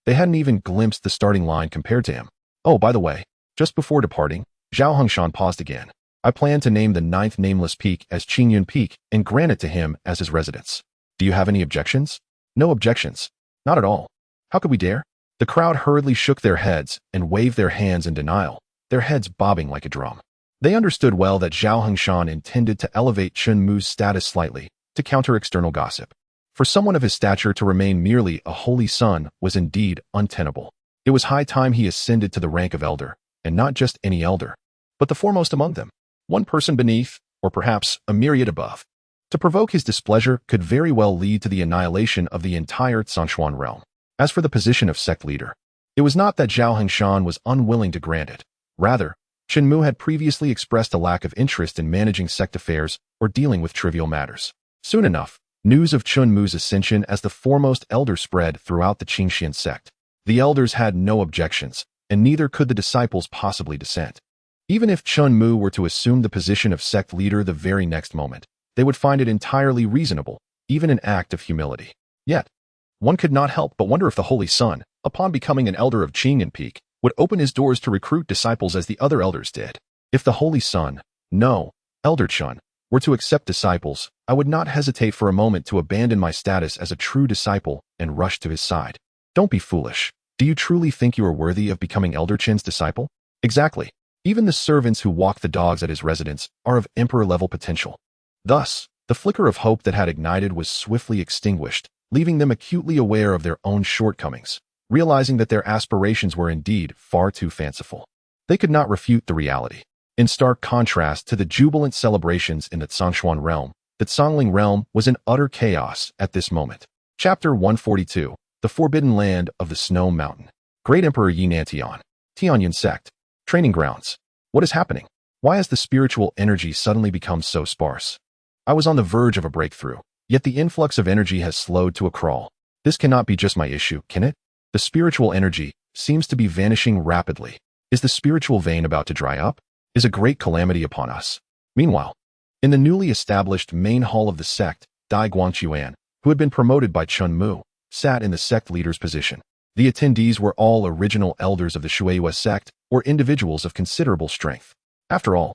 they hadn't even glimpsed the starting line compared to him. Oh, by the way, just before departing, Zhao Hengshan paused again. I plan to name the 9th nameless peak as Qingyun Peak and grant it to him as his residence. Do you have any objections? No objections. Not at all. How could we dare? The crowd hurriedly shook their heads and waved their hands in denial, their heads bobbing like a drum. They understood well that Zhao Hengshan intended to elevate Chen Mu's status slightly, to counter external gossip. For someone of his stature to remain merely a holy son was indeed untenable. It was high time he ascended to the rank of elder, and not just any elder, but the foremost among them, one person beneath, or perhaps a myriad above. To provoke his displeasure could very well lead to the annihilation of the entire Zhongshuan realm. As for the position of sect leader, it was not that Zhao Hengshan was unwilling to grant it. Rather, Chen Mu had previously expressed a lack of interest in managing sect affairs or dealing with trivial matters. Soon enough, news of Chen Mu's ascension as the foremost elder spread throughout the Qingxian sect. The elders had no objections, and neither could the disciples possibly dissent. Even if Chen Mu were to assume the position of sect leader the very next moment, they would find it entirely reasonable, even an act of humility. Yet, one could not help but wonder if the Holy Sun, upon becoming an elder of Qingyun Peak, would open his doors to recruit disciples as the other elders did. If the Holy Sun, no, Elder Chen, were to accept disciples, I would not hesitate for a moment to abandon my status as a true disciple and rush to his side. Don't be foolish. Do you truly think you are worthy of becoming Elder Chen's disciple? Exactly. Even the servants who walk the dogs at his residence are of emperor-level potential. Thus, the flicker of hope that had ignited was swiftly extinguished, leaving them acutely aware of their own shortcomings, realizing that their aspirations were indeed far too fanciful. They could not refute the reality. In stark contrast to the jubilant celebrations in the Zhongshuan realm, the Zhongling realm was in utter chaos at this moment. Chapter 142, The Forbidden Land of the Snow Mountain. Great Emperor Yinantian, Tianyun Sect. Training grounds. What is happening? Why has the spiritual energy suddenly become so sparse? I was on the verge of a breakthrough, yet the influx of energy has slowed to a crawl. This cannot be just my issue, can it? The spiritual energy seems to be vanishing rapidly. Is the spiritual vein about to dry up? Is a great calamity upon us? Meanwhile, in the newly established main hall of the sect, Dai Guangquan, who had been promoted by Chen Mu, sat in the sect leader's position. The attendees were all original elders of the Shueyue sect or individuals of considerable strength. After all,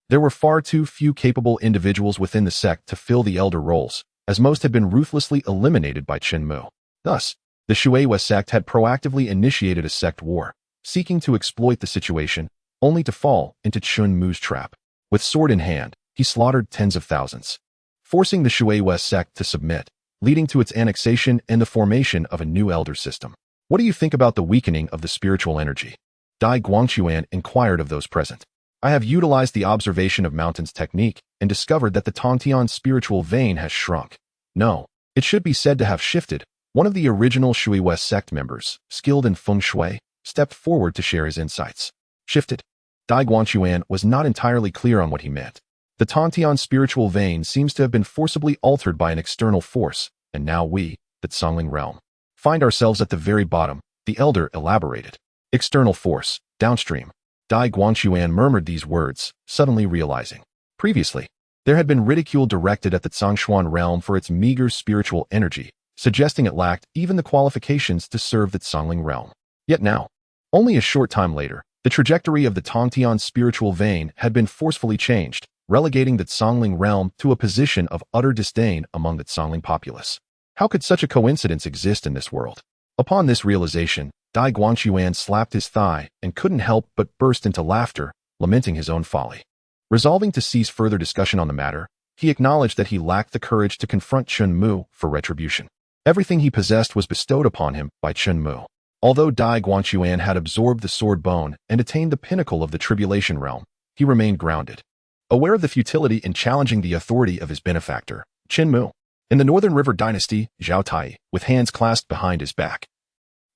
there were far too few capable individuals within the sect to fill the elder roles, as most had been ruthlessly eliminated by Chen Mu. Thus, the Shueyue sect had proactively initiated a sect war, seeking to exploit the situation, only to fall into Chen Mu's trap. With sword in hand, he slaughtered tens of thousands, forcing the Shueyue sect to submit, leading to its annexation and the formation of a new elder system. What do you think about the weakening of the spiritual energy? Dai Guangquan inquired of those present. I have utilized the observation of mountains technique and discovered that the Tongtian spiritual vein has shrunk. No, it should be said to have shifted. One of the original Shui West sect members, skilled in feng shui, stepped forward to share his insights. Shifted? Dai Guangquan was not entirely clear on what he meant. The Tongtian spiritual vein seems to have been forcibly altered by an external force, and now we, the Songling realm, find ourselves at the very bottom, the elder elaborated. External force, downstream. Dai Guangquan murmured these words, suddenly realizing. Previously, there had been ridicule directed at the Zhongshuan realm for its meager spiritual energy, suggesting it lacked even the qualifications to serve the Songling realm. Yet now, only a short time later, the trajectory of the Tongtian spiritual vein had been forcefully changed, relegating the Songling realm to a position of utter disdain among the Songling populace. How could such a coincidence exist in this world? Upon this realization, Dai Guangquan slapped his thigh and couldn't help but burst into laughter, lamenting his own folly. Resolving to cease further discussion on the matter, he acknowledged that he lacked the courage to confront Chen Mu for retribution. Everything he possessed was bestowed upon him by Chen Mu. Although Dai Guangquan had absorbed the sword bone and attained the pinnacle of the tribulation realm, he remained grounded. Aware of the futility in challenging the authority of his benefactor, Chen Mu, in the Northern River Dynasty, Zhao Tai, with hands clasped behind his back,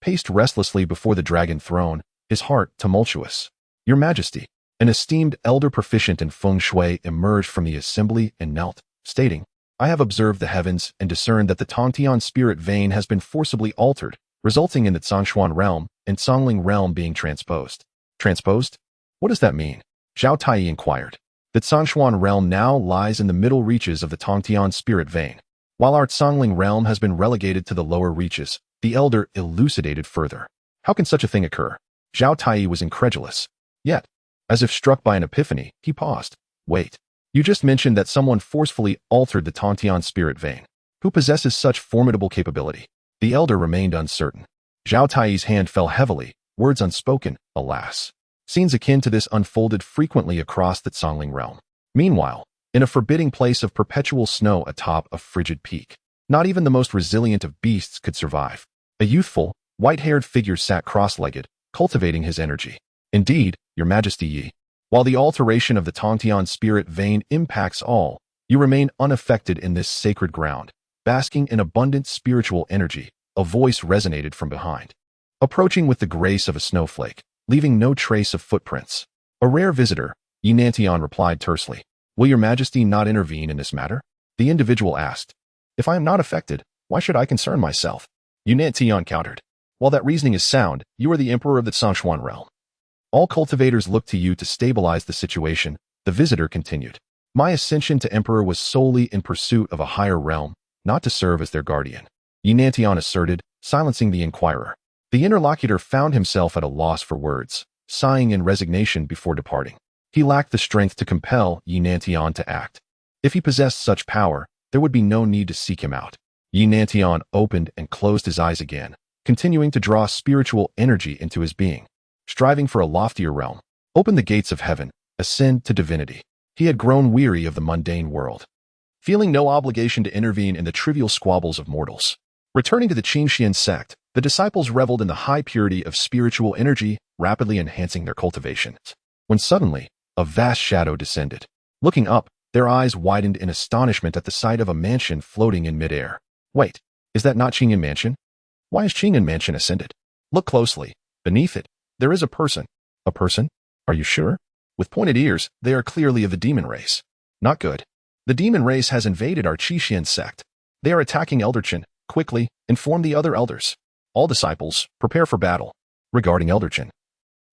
paced restlessly before the dragon throne, his heart tumultuous. Your Majesty, an esteemed elder proficient in feng shui emerged from the assembly and knelt, stating, I have observed the heavens and discerned that the Tongtian spirit vein has been forcibly altered, resulting in the Zhongshuan realm and Songling realm being transposed. Transposed? What does that mean? Zhao Tai inquired. The Zhongshuan realm now lies in the middle reaches of the Tongtian spirit vein, while our Songling realm has been relegated to the lower reaches. The elder elucidated further. How can such a thing occur? Zhao Tai was incredulous. Yet, as if struck by an epiphany, he paused. Wait, you just mentioned that someone forcefully altered the Tongtian spirit vein. Who possesses such formidable capability? The elder remained uncertain. Zhao Tai's hand fell heavily, words unspoken, alas. Scenes akin to this unfolded frequently across the Songling realm. Meanwhile, in a forbidding place of perpetual snow atop a frigid peak, not even the most resilient of beasts could survive. A youthful, white-haired figure sat cross-legged, cultivating his energy. Indeed, Your Majesty Yi, while the alteration of the Tongtian spirit vein impacts all, you remain unaffected in this sacred ground, basking in abundant spiritual energy. A voice resonated from behind, approaching with the grace of a snowflake, leaving no trace of footprints. A rare visitor, Yi Nantian replied tersely. Will Your Majesty not intervene in this matter? The individual asked. If I am not affected, why should I concern myself? Yunnan Tian countered. While that reasoning is sound, you are the emperor of the Zhongshuan realm. All cultivators look to you to stabilize the situation, the visitor continued. My ascension to emperor was solely in pursuit of a higher realm, not to serve as their guardian. Yunnan Tian asserted, silencing the inquirer. The interlocutor found himself at a loss for words, sighing in resignation before departing. He lacked the strength to compel Yunnan Tian to act. If he possessed such power, there would be no need to seek him out. Yi Nantian opened and closed his eyes again, continuing to draw spiritual energy into his being. Striving for a loftier realm, open the gates of heaven, ascend to divinity. He had grown weary of the mundane world, feeling no obligation to intervene in the trivial squabbles of mortals. Returning to the Qingxian sect, the disciples reveled in the high purity of spiritual energy, rapidly enhancing their cultivation. When suddenly, a vast shadow descended. Looking up, their eyes widened in astonishment at the sight of a mansion floating in midair. Wait, is that not Qingyan Mansion? Why is Qingyan Mansion ascended? Look closely. Beneath it, there is a person. A person? Are you sure? With pointed ears, they are clearly of the demon race. Not good. The demon race has invaded our Qixuan sect. They are attacking Elder Chen. Quickly, inform the other elders. All disciples, prepare for battle. Regarding Elder Chen,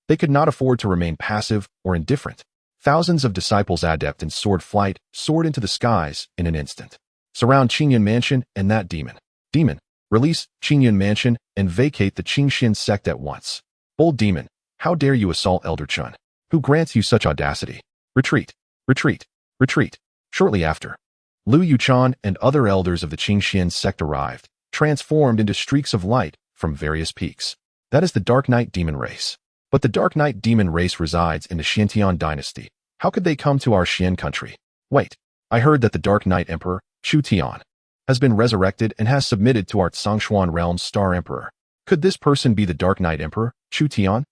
they could not afford to remain passive or indifferent. Thousands of disciples adept in sword flight soared into the skies in an instant. Surround Qingyan Mansion and that demon. Demon, release Qingyan Mansion and vacate the Qingxian sect at once. Bold demon, how dare you assault Elder Chen? Who grants you such audacity? Retreat, retreat, retreat. Shortly after, Lu Yuchan and other elders of the Qingxian sect arrived, transformed into streaks of light from various peaks. That is the Dark Knight demon race. But the Dark Knight demon race resides in the Xiantian dynasty. How could they come to our Xian country? Wait, I heard that the Dark Knight Emperor, Chu Tian, has been resurrected and has submitted to our Zhongshuan realm's Star Emperor. Could this person be the Dark Knight Emperor, Chu Tian?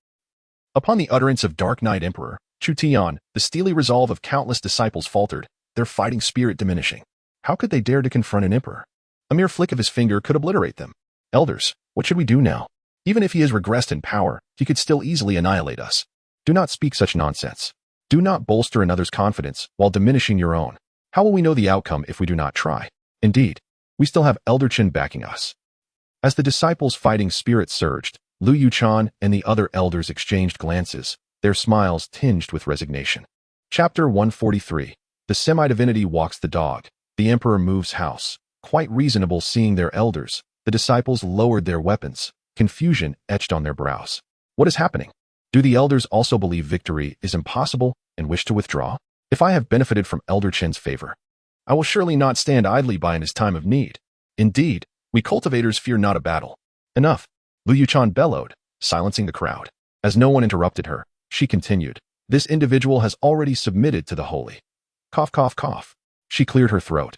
Upon the utterance of Dark Knight Emperor, Chu Tian, the steely resolve of countless disciples faltered, their fighting spirit diminishing. How could they dare to confront an emperor? A mere flick of his finger could obliterate them. Elders, what should we do now? Even if he has regressed in power, he could still easily annihilate us. Do not speak such nonsense. Do not bolster another's confidence while diminishing your own. How will we know the outcome if we do not try? Indeed, we still have Elder Chen backing us. As the disciples' fighting spirit surged, Lu Yuchan and the other elders exchanged glances, their smiles tinged with resignation. Chapter 143. The semi-divinity walks the dog. The emperor moves house. Quite reasonable seeing their elders, the disciples lowered their weapons, confusion etched on their brows. What is happening? Do the elders also believe victory is impossible and wish to withdraw? If I have benefited from Elder Chen's favor, I will surely not stand idly by in his time of need. Indeed, we cultivators fear not a battle. Enough, Lu Yuchan bellowed, silencing the crowd. As no one interrupted her, she continued, this individual has already submitted to the holy. Cough, cough, cough. She cleared her throat.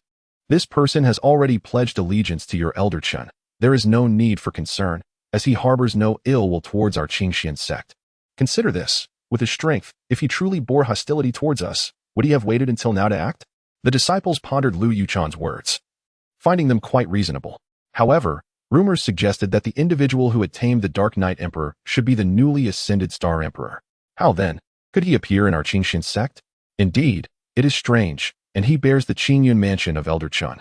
This person has already pledged allegiance to your Elder Chen. There is no need for concern, as he harbors no ill will towards our Qingxian sect. Consider this, with his strength, if he truly bore hostility towards us, would he have waited until now to act? The disciples pondered Lu Yuchan's words, finding them quite reasonable. However, rumors suggested that the individual who had tamed the Dark Knight Emperor should be the newly ascended Star Emperor. How then could he appear in our Qingxian sect? Indeed, it is strange, and he bears the Qingyun mansion of Elder Chen.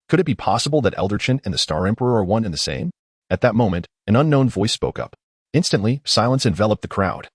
Could it be possible that Elder Chen and the Star Emperor are one and the same? At that moment, an unknown voice spoke up. Instantly, silence enveloped the crowd,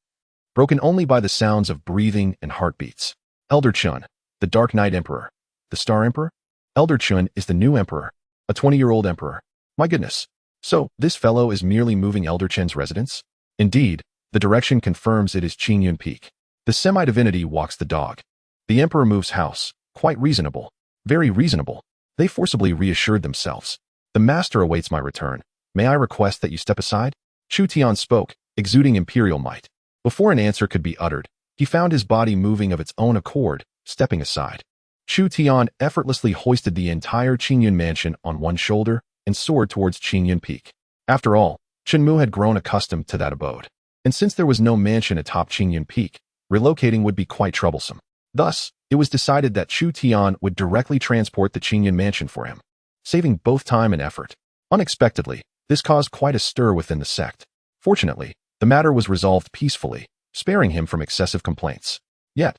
broken only by the sounds of breathing and heartbeats. Elder Chen, the Dark Knight Emperor. The Star Emperor? Elder Chen is the new emperor, a 20-year-old emperor. My goodness. So, this fellow is merely moving Elder Chen's residence? Indeed, the direction confirms it is Qingyun Peak. The semi-divinity walks the dog. The emperor moves house. Quite reasonable. Very reasonable. They forcibly reassured themselves. The master awaits my return. May I request that you step aside? Chu Tian spoke, exuding imperial might. Before an answer could be uttered, he found his body moving of its own accord, stepping aside. Chu Tian effortlessly hoisted the entire Qingyun mansion on one shoulder and soared towards Qingyun Peak. After all, Chen Mu had grown accustomed to that abode. And since there was no mansion atop Qingyun Peak, relocating would be quite troublesome. Thus, it was decided that Chu Tian would directly transport the Qingyun mansion for him, saving both time and effort. Unexpectedly, this caused quite a stir within the sect. Fortunately, the matter was resolved peacefully, sparing him from excessive complaints. Yet,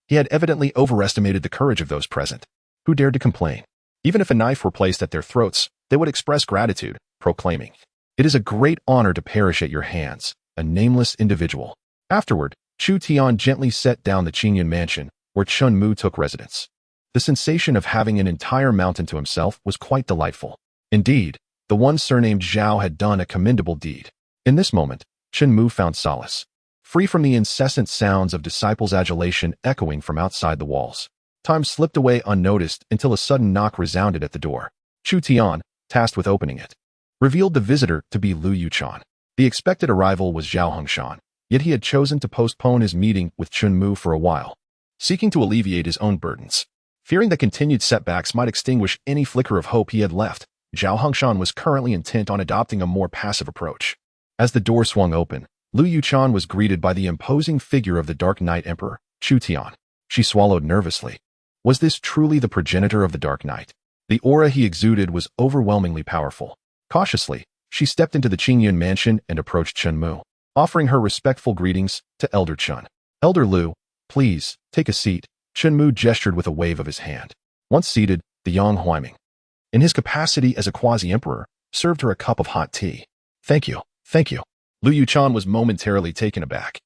he had evidently overestimated the courage of those present, who dared to complain. Even if a knife were placed at their throats, they would express gratitude, proclaiming, "It is a great honor to perish at your hands, a nameless individual." Afterward, Chu Tian gently set down the Qingyun mansion, where Chen Mu took residence. The sensation of having an entire mountain to himself was quite delightful. Indeed, the one surnamed Zhao had done a commendable deed. In this moment, Chen Mu found solace, free from the incessant sounds of disciples' adulation echoing from outside the walls. Time slipped away unnoticed until a sudden knock resounded at the door. Chu Tian, tasked with opening it, revealed the visitor to be Lu Yuchan. The expected arrival was Zhao Hongshan, yet he had chosen to postpone his meeting with Chen Mu for a while, seeking to alleviate his own burdens. Fearing that continued setbacks might extinguish any flicker of hope he had left, Zhao Hongshan was currently intent on adopting a more passive approach. As the door swung open, Lu Yuchan was greeted by the imposing figure of the Dark Knight Emperor, Chu Tian. She swallowed nervously. Was this truly the progenitor of the Dark Knight? The aura he exuded was overwhelmingly powerful. Cautiously, she stepped into the Qingyun mansion and approached Chen Mu, offering her respectful greetings to Elder Chen. Elder Lu, please, take a seat. Chen Mu gestured with a wave of his hand. Once seated, the Yang Huaiming, in his capacity as a quasi-emperor, served her a cup of hot tea. Thank you, thank you. Lu Yuchan was momentarily taken aback,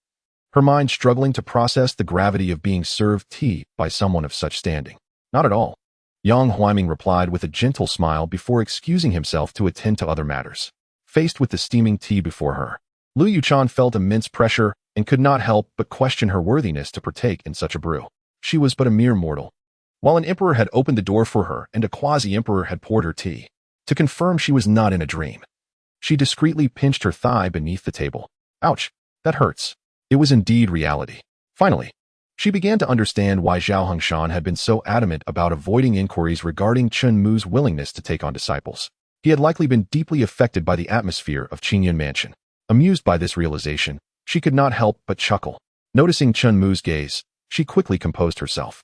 her mind struggling to process the gravity of being served tea by someone of such standing. Not at all. Yang Huaiming replied with a gentle smile before excusing himself to attend to other matters. Faced with the steaming tea before her, Lu Yuchan felt immense pressure and could not help but question her worthiness to partake in such a brew. She was but a mere mortal, while an emperor had opened the door for her and a quasi-emperor had poured her tea. To confirm she was not in a dream, she discreetly pinched her thigh beneath the table. Ouch, that hurts. It was indeed reality. Finally, she began to understand why Zhao Hongshan had been so adamant about avoiding inquiries regarding Chen Mu's willingness to take on disciples. He had likely been deeply affected by the atmosphere of Qingyun Mansion. Amused by this realization, She could not help but chuckle. Noticing Chen Mu's gaze, she quickly composed herself.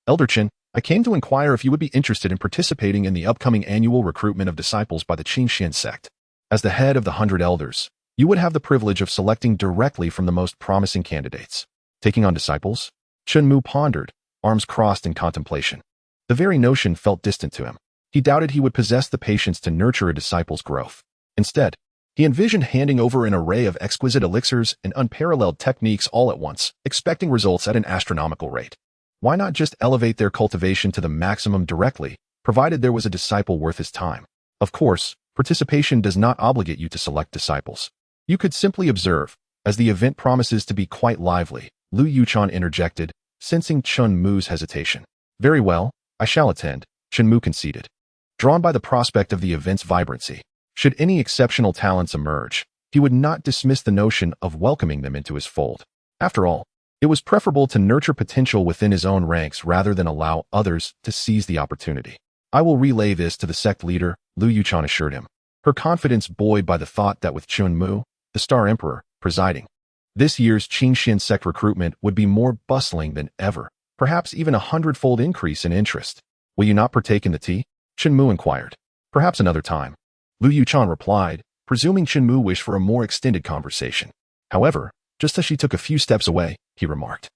Elder Chen, I came to inquire if you would be interested in participating in the upcoming annual recruitment of disciples by the Qingxian sect. As the head of the 100 elders, you would have the privilege of selecting directly from the most promising candidates. Taking on disciples? Chen Mu pondered, arms crossed in contemplation. The very notion felt distant to him. He doubted he would possess the patience to nurture a disciple's growth. Instead, he envisioned handing over an array of exquisite elixirs and unparalleled techniques all at once, expecting results at an astronomical rate. Why not just elevate their cultivation to the maximum directly, provided there was a disciple worth his time? Of course, participation does not obligate you to select disciples. You could simply observe, as the event promises to be quite lively. Lu Yuchan interjected, sensing Chen Mu's hesitation. Very well, I shall attend, Chen Mu conceded. Drawn by the prospect of the event's vibrancy, should any exceptional talents emerge, he would not dismiss the notion of welcoming them into his fold. After all, it was preferable to nurture potential within his own ranks rather than allow others to seize the opportunity. I will relay this to the sect leader, Lu Yuchan assured him, her confidence buoyed by the thought that with Chen Mu, the Star Emperor, presiding, this year's Qingxian sect recruitment would be more bustling than ever, perhaps even 100-fold increase in interest. Will you not partake in the tea? Chen Mu inquired. Perhaps another time. Lu Yuchan replied, presuming Chen Mu wished for a more extended conversation. However, just as she took a few steps away, he remarked,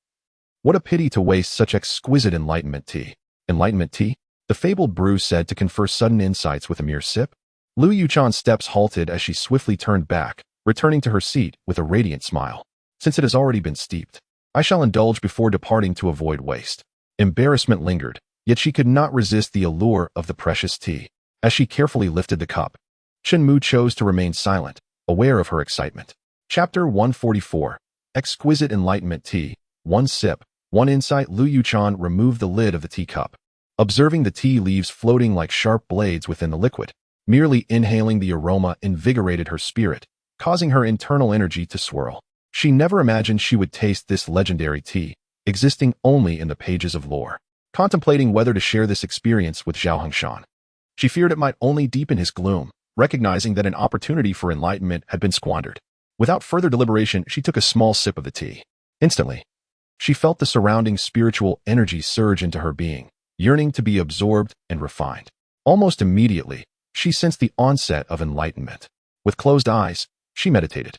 what a pity to waste such exquisite enlightenment tea. Enlightenment tea? The fabled brew said to confer sudden insights with a mere sip? Lu Yuchan's steps halted as she swiftly turned back, returning to her seat with a radiant smile. Since it has already been steeped, I shall indulge before departing to avoid waste. Embarrassment lingered, yet she could not resist the allure of the precious tea. As she carefully lifted the cup, Chen Mu chose to remain silent, aware of her excitement. Chapter 144. Exquisite Enlightenment Tea. One sip, one insight. Lu Yuchan removed the lid of the teacup. Observing the tea leaves floating like sharp blades within the liquid, merely inhaling the aroma invigorated her spirit, causing her internal energy to swirl. She never imagined she would taste this legendary tea, existing only in the pages of lore. Contemplating whether to share this experience with Zhao Hongshan, she feared it might only deepen his gloom, recognizing that an opportunity for enlightenment had been squandered. Without further deliberation, she took a small sip of the tea. Instantly, she felt the surrounding spiritual energy surge into her being, yearning to be absorbed and refined. Almost immediately, she sensed the onset of enlightenment. With closed eyes, she meditated.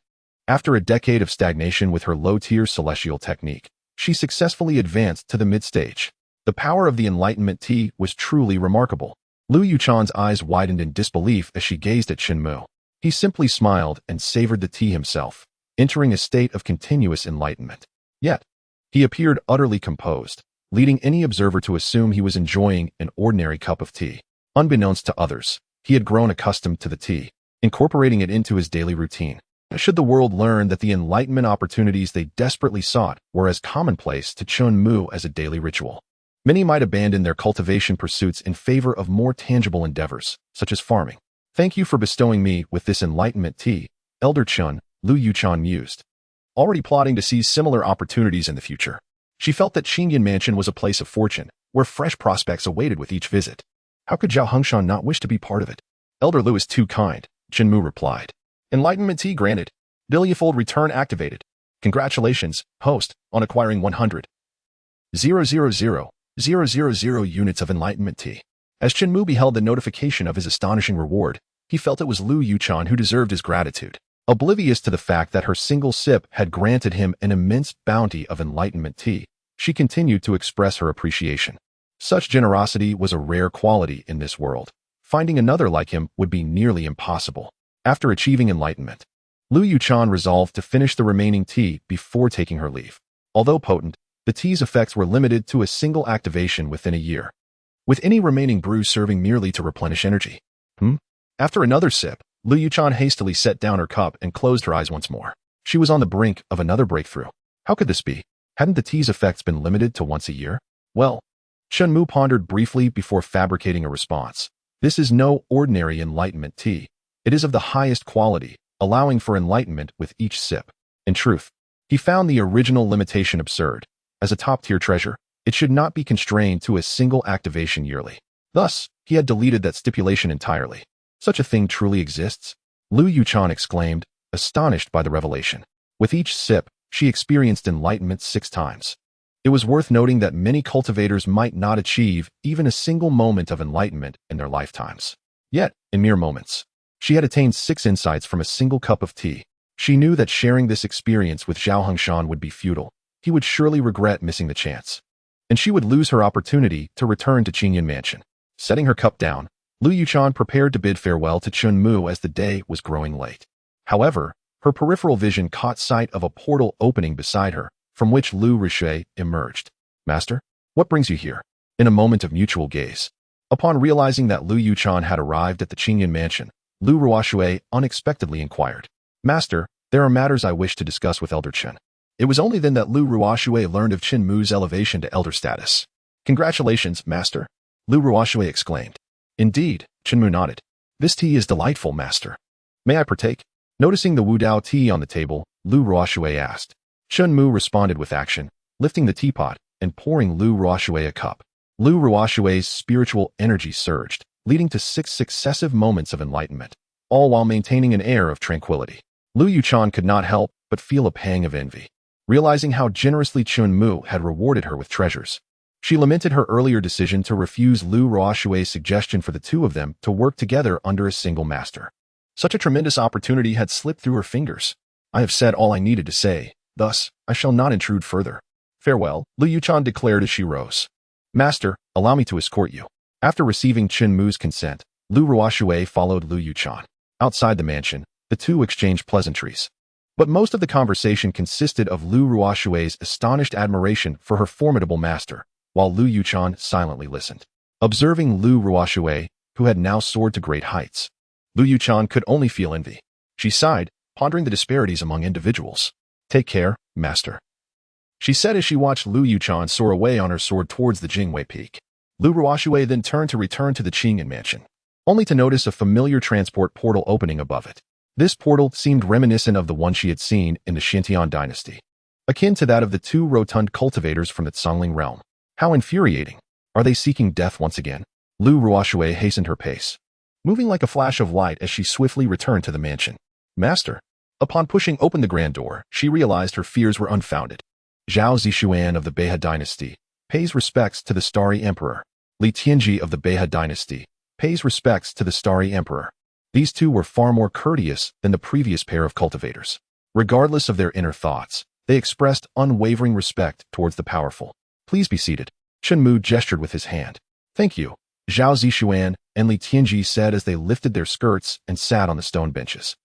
After a decade of stagnation with her low-tier celestial technique, she successfully advanced to the mid-stage. The power of the enlightenment tea was truly remarkable. Lu Yuchan's eyes widened in disbelief as she gazed at Chen Mu. He simply smiled and savored the tea himself, entering a state of continuous enlightenment. Yet, he appeared utterly composed, leading any observer to assume he was enjoying an ordinary cup of tea. Unbeknownst to others, he had grown accustomed to the tea, incorporating it into his daily routine. Should the world learn that the enlightenment opportunities they desperately sought were as commonplace to Chen Mu as a daily ritual, many might abandon their cultivation pursuits in favor of more tangible endeavors, such as farming. Thank you for bestowing me with this enlightenment tea, Elder Chen, Lu Yuchan mused, already plotting to seize similar opportunities in the future. She felt that Qingyan Mansion was a place of fortune, where fresh prospects awaited with each visit. How could Zhao Hongshan not wish to be part of it? Elder Lu is too kind, Chen Mu replied. Enlightenment tea granted. Billion-fold return activated. Congratulations, host, on acquiring 100,000 units of enlightenment tea. As Chen Mu beheld the notification of his astonishing reward, he felt it was Lu Yuchan who deserved his gratitude. Oblivious to the fact that her single sip had granted him an immense bounty of enlightenment tea, she continued to express her appreciation. Such generosity was a rare quality in this world. Finding another like him would be nearly impossible. After achieving enlightenment, Lu Yuchan resolved to finish the remaining tea before taking her leave. Although potent, the tea's effects were limited to a single activation within a year, with any remaining brew serving merely to replenish energy. After another sip, Lu Yuchan hastily set down her cup and closed her eyes once more. She was on the brink of another breakthrough. How could this be? Hadn't the tea's effects been limited to once a year? Well, Chen Mu pondered briefly before fabricating a response. This is no ordinary enlightenment tea. It is of the highest quality, allowing for enlightenment with each sip. In truth, he found the original limitation absurd. As a top-tier treasure, it should not be constrained to a single activation yearly. Thus, he had deleted that stipulation entirely. Such a thing truly exists? Lu Yuchan exclaimed, astonished by the revelation. With each sip, she experienced enlightenment 6 times. It was worth noting that many cultivators might not achieve even a single moment of enlightenment in their lifetimes. Yet, in mere moments, she had attained 6 insights from a single cup of tea. She knew that sharing this experience with Zhao Hongshan would be futile. He would surely regret missing the chance, and she would lose her opportunity to return to Qingyan Mansion. Setting her cup down, Lu Yuchan prepared to bid farewell to Chen Mu as the day was growing late. However, her peripheral vision caught sight of a portal opening beside her, from which Lu Ruoshui emerged. "Master, what brings you here?" In a moment of mutual gaze. Upon realizing that Lu Yuchan had arrived at the Qingyan Mansion, Lu Ruoshui unexpectedly inquired, "Master, there are matters I wish to discuss with Elder Chen." It was only then that Lu Ruoshui learned of Chen Mu's elevation to elder status. "Congratulations, Master," Lu Ruoshui exclaimed. "Indeed," Chen Mu nodded. "This tea is delightful, Master. May I partake?" Noticing the Wudao tea on the table, Lu Ruoshui asked. Chen Mu responded with action, lifting the teapot and pouring Lu Ruoshui a cup. Lu Ruoshui's spiritual energy surged, leading to 6 successive moments of enlightenment, all while maintaining an air of tranquility. Lu Yuchan could not help but feel a pang of envy. Realizing how generously Chen Mu had rewarded her with treasures, she lamented her earlier decision to refuse Lu Ruoshui's suggestion for the two of them to work together under a single master. Such a tremendous opportunity had slipped through her fingers. "I have said all I needed to say, thus I shall not intrude further. Farewell," Lu Yuchan declared as she rose. "Master, allow me to escort you." After receiving Chen Mu's consent, Lu Ruoshui followed Lu Yuchan. Outside the mansion, the two exchanged pleasantries. But most of the conversation consisted of Lu Ruoshui's astonished admiration for her formidable master, while Lu Yuchan silently listened. Observing Lu Ruoshui, who had now soared to great heights, Lu Yuchan could only feel envy. She sighed, pondering the disparities among individuals. "Take care, Master," she said as she watched Lu Yuchan soar away on her sword towards the Jingwei Peak. Lu Ruoshui then turned to return to the Qingyan Mansion, only to notice a familiar transport portal opening above it. This portal seemed reminiscent of the one she had seen in the Xintian dynasty, akin to that of the 2 rotund cultivators from the Congling realm. How infuriating! Are they seeking death once again? Lu Ruoshui hastened her pace, moving like a flash of light as she swiftly returned to the mansion. "Master." Upon pushing open the grand door, she realized her fears were unfounded. Zhao Zishuan of the Beihe dynasty pays respects to the Starry Emperor. Li Tianji of the Beihe dynasty pays respects to the Starry Emperor. These two were far more courteous than the previous pair of cultivators. Regardless of their inner thoughts, they expressed unwavering respect towards the powerful. "Please be seated." Chen Mu gestured with his hand. "Thank you," Zhao Zishuan and Li Tianji said as they lifted their skirts and sat on the stone benches.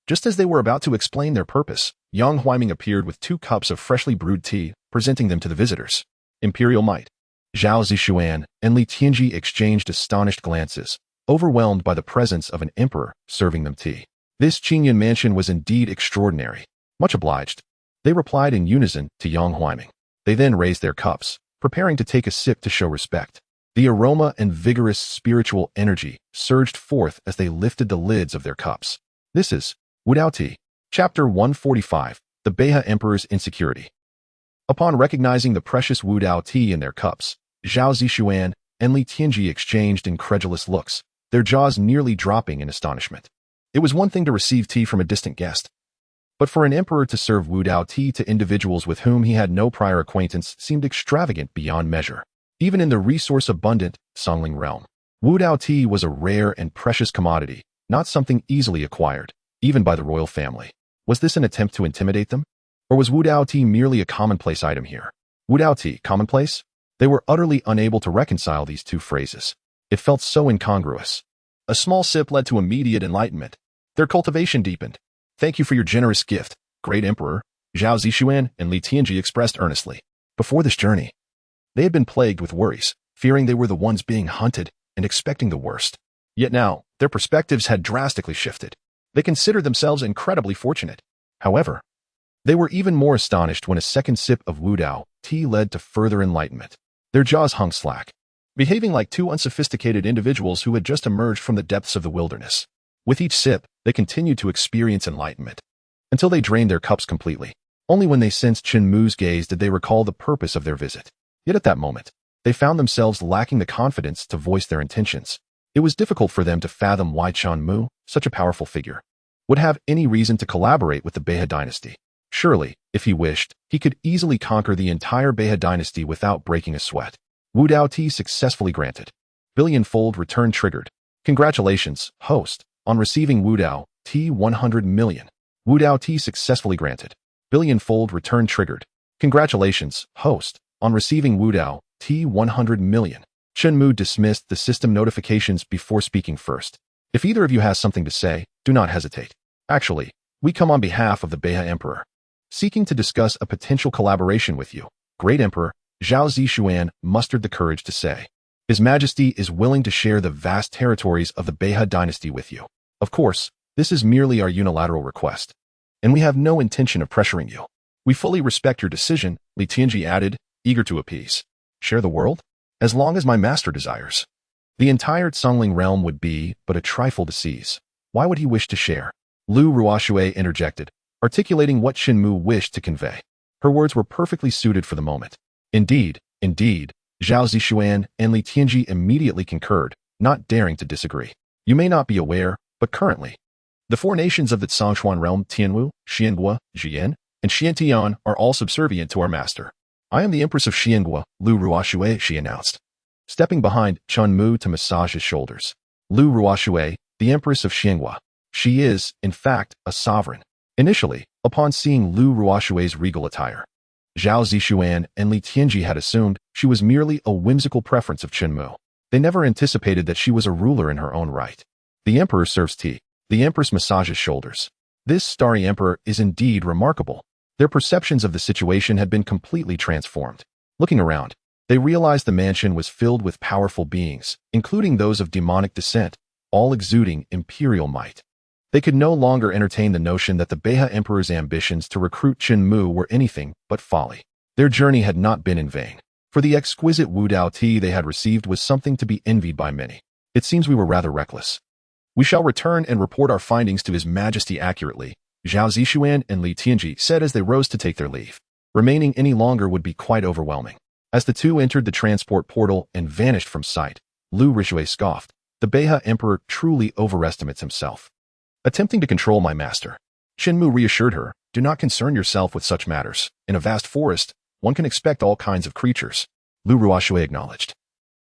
Just as they were about to explain their purpose, Yang Huaiming appeared with 2 cups of freshly brewed tea, presenting them to the visitors. "Imperial might." Zhao Zishuan and Li Tianji exchanged astonished glances, overwhelmed by the presence of an emperor serving them tea. This Qingyan Mansion was indeed extraordinary. "Much obliged," they replied in unison to Yang Huaiming. They then raised their cups, preparing to take a sip to show respect. The aroma and vigorous spiritual energy surged forth as they lifted the lids of their cups. This is Wudao Tea. Chapter 145, The Beihe Emperor's Insecurity. Upon recognizing the precious Wudao tea in their cups, Zhao Zishuan and Li Tianji exchanged incredulous looks, their jaws nearly dropping in astonishment. It was one thing to receive tea from a distant guest, but for an emperor to serve Wudao tea to individuals with whom he had no prior acquaintance seemed extravagant beyond measure. Even in the resource-abundant Congling realm, Wudao tea was a rare and precious commodity, not something easily acquired, even by the royal family. Was this an attempt to intimidate them? Or was Wudao tea merely a commonplace item here? Wudao tea, commonplace? They were utterly unable to reconcile these two phrases. It felt so incongruous. A small sip led to immediate enlightenment. Their cultivation deepened. "Thank you for your generous gift, great emperor," Zhao Zishuan and Li Tianji expressed earnestly. Before this journey, they had been plagued with worries, fearing they were the ones being hunted and expecting the worst. Yet now, their perspectives had drastically shifted. They considered themselves incredibly fortunate. However, they were even more astonished when a second sip of Wudao tea led to further enlightenment. Their jaws hung slack, behaving like 2 unsophisticated individuals who had just emerged from the depths of the wilderness. With each sip, they continued to experience enlightenment, until they drained their cups completely. Only when they sensed Chen Mu's gaze did they recall the purpose of their visit. Yet at that moment, they found themselves lacking the confidence to voice their intentions. It was difficult for them to fathom why Chen Mu, such a powerful figure, would have any reason to collaborate with the Beihe dynasty. Surely, if he wished, he could easily conquer the entire Beha dynasty without breaking a sweat. Wu Dao Ti successfully granted. Billion-fold return triggered. Congratulations, host, on receiving Wu Dao Ti 100 million. Wu Dao Ti successfully granted. Billion-fold return triggered. Congratulations, host, on receiving Wu Dao Ti 100 million. Chen Mu dismissed the system notifications before speaking first. If either of you has something to say, do not hesitate. Actually, we come on behalf of the Beha Emperor, seeking to discuss a potential collaboration with you. Great Emperor, Zhao Zishuan mustered the courage to say. His Majesty is willing to share the vast territories of the Beha dynasty with you. Of course, this is merely our unilateral request, and we have no intention of pressuring you. We fully respect your decision, Li Tianji added, eager to appease. Share the world? As long as my master desires. The entire Congling realm would be but a trifle to seize. Why would he wish to share? Lu Ruoxue interjected, articulating what Chen Mu wished to convey. Her words were perfectly suited for the moment. Indeed, Zhao Zishuan and Li Tianji immediately concurred, not daring to disagree. You may not be aware, but currently, the four nations of the Zhongshuan realm, Tianwu, Xiangua, Jian, and Xiantian, are all subservient to our master. I am the Empress of Xiangua, Lu Ruoxue, she announced, stepping behind Chen Mu to massage his shoulders. Lu Ruoxue, the Empress of Xiangua. She is, in fact, a sovereign. Initially, upon seeing Lu Ruoxue's regal attire, Zhao Zishuan and Li Tianji had assumed she was merely a whimsical preference of Chen Mu. They never anticipated that she was a ruler in her own right. The emperor serves tea. The empress massages shoulders. This starry emperor is indeed remarkable. Their perceptions of the situation had been completely transformed. Looking around, they realized the mansion was filled with powerful beings, including those of demonic descent, all exuding imperial might. They could no longer entertain the notion that the Beha Emperor's ambitions to recruit Chen Mu were anything but folly. Their journey had not been in vain, for the exquisite Wu Dao tea they had received was something to be envied by many. It seems we were rather reckless. We shall return and report our findings to His Majesty accurately, Zhao Zishuan and Li Tianji said as they rose to take their leave. Remaining any longer would be quite overwhelming. As the two entered the transport portal and vanished from sight, Lu Ruoxue scoffed. The Beha Emperor truly overestimates himself. Attempting to control my master. Chen Mu reassured her, do not concern yourself with such matters. In a vast forest, one can expect all kinds of creatures. Lu Ruoxue acknowledged.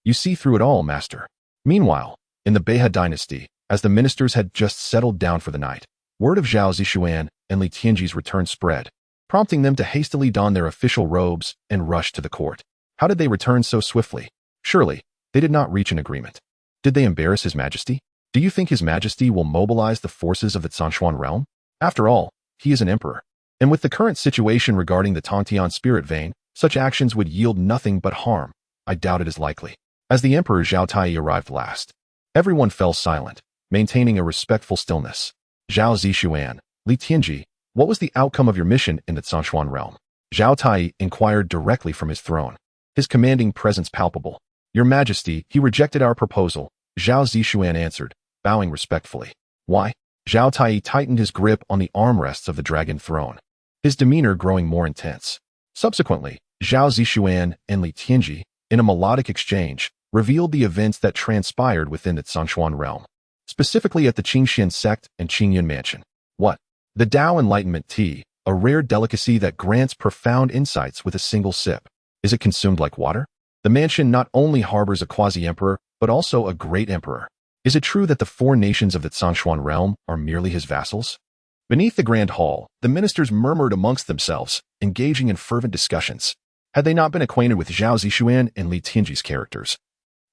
You see through it all, master. Meanwhile, in the Beha dynasty, as the ministers had just settled down for the night, word of Zhao Zishuan and Li Tianji's return spread, prompting them to hastily don their official robes and rush to the court. How did they return so swiftly? Surely, they did not reach an agreement. Did they embarrass His Majesty? Do you think His Majesty will mobilize the forces of the Zhongshuan realm? After all, he is an emperor. And with the current situation regarding the Tongtian spirit vein, such actions would yield nothing but harm. I doubt it is likely. As the Emperor Zhao Tai arrived last, everyone fell silent, maintaining a respectful stillness. Zhao Zishuan, Li Tianji, what was the outcome of your mission in the Zhongshuan realm? Zhao Tai inquired directly from his throne, his commanding presence palpable. Your Majesty, he rejected our proposal, Zhao Zishuan answered, bowing respectfully. Why? Zhao Tai tightened his grip on the armrests of the dragon throne, his demeanor growing more intense. Subsequently, Zhao Zishuan and Li Tianji, in a melodic exchange, revealed the events that transpired within the Zhongshuan realm, specifically at the Qingxian sect and Qingyun mansion. What? The Tao Enlightenment tea, a rare delicacy that grants profound insights with a single sip. Is it consumed like water? The mansion not only harbors a quasi-emperor, but also a great emperor. Is it true that the four nations of the Zhongshuan realm are merely his vassals? Beneath the grand hall, the ministers murmured amongst themselves, engaging in fervent discussions. Had they not been acquainted with Zhao Zishuan and Li Tianji's characters,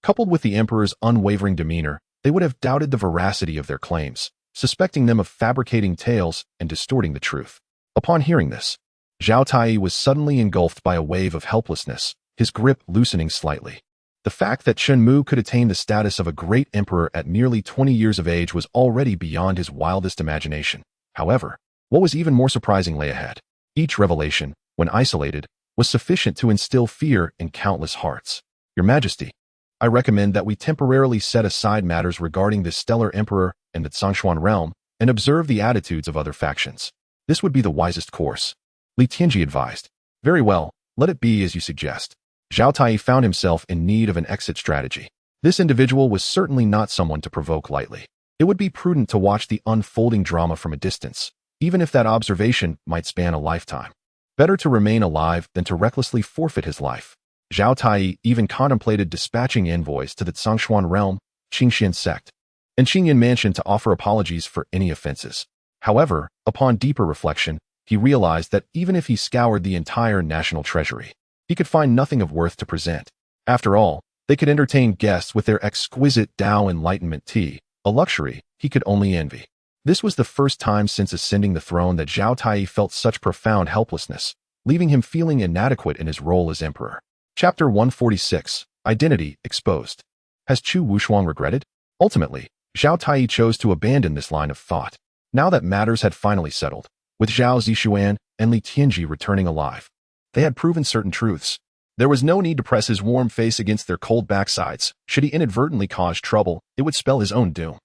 coupled with the emperor's unwavering demeanor, they would have doubted the veracity of their claims, suspecting them of fabricating tales and distorting the truth. Upon hearing this, Zhao Tai was suddenly engulfed by a wave of helplessness, his grip loosening slightly. The fact that Chen Mu could attain the status of a great emperor at merely 20 years of age was already beyond his wildest imagination. However, what was even more surprising lay ahead. Each revelation, when isolated, was sufficient to instill fear in countless hearts. Your Majesty, I recommend that we temporarily set aside matters regarding this stellar emperor and the Zhongshuan realm and observe the attitudes of other factions. This would be the wisest course. Li Tianji advised. Very well, let it be as you suggest. Zhao Tai found himself in need of an exit strategy. This individual was certainly not someone to provoke lightly. It would be prudent to watch the unfolding drama from a distance, even if that observation might span a lifetime. Better to remain alive than to recklessly forfeit his life. Zhao Tai even contemplated dispatching envoys to the Zhongshuan realm, Qingxian sect, and Qingyan mansion to offer apologies for any offenses. However, upon deeper reflection, he realized that even if he scoured the entire national treasury, he could find nothing of worth to present. After all, they could entertain guests with their exquisite Tao Enlightenment tea, a luxury he could only envy. This was the first time since ascending the throne that Zhao Tai felt such profound helplessness, leaving him feeling inadequate in his role as emperor. Chapter 146, Identity Exposed. Has Chu Wushuang regretted? Ultimately, Zhao Tai chose to abandon this line of thought. Now that matters had finally settled, with Zhao Zishuan and Li Tianji returning alive, they had proven certain truths. There was no need to press his warm face against their cold backsides. Should he inadvertently cause trouble, it would spell his own doom.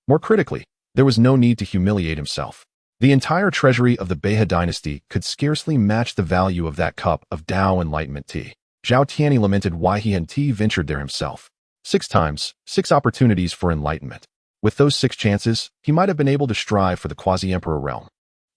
More critically, there was no need to humiliate himself. The entire treasury of the Beihe dynasty could scarcely match the value of that cup of Tao Enlightenment tea. Zhao Tianyi lamented why he hadn't ventured there himself. 6 times, 6 opportunities for enlightenment. With those 6 chances, he might have been able to strive for the quasi-emperor realm.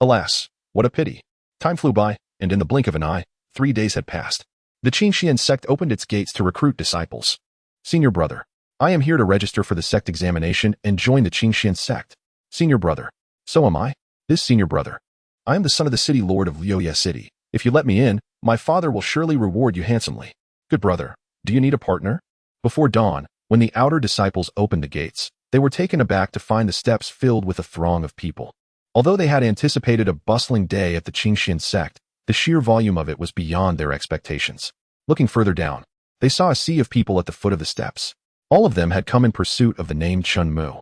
Alas, what a pity. Time flew by, and in the blink of an eye, 3 days had passed. The Qingxian sect opened its gates to recruit disciples. Senior brother, I am here to register for the sect examination and join the Qingxian sect. Senior brother, so am I. This senior brother, I am the son of the city lord of Liuye City. If you let me in, my father will surely reward you handsomely. Good brother, do you need a partner? Before dawn, when the outer disciples opened the gates, they were taken aback to find the steps filled with a throng of people. Although they had anticipated a bustling day at the Qingxian sect, the sheer volume of it was beyond their expectations. Looking further down, they saw a sea of people at the foot of the steps. All of them had come in pursuit of the name Chen Mu.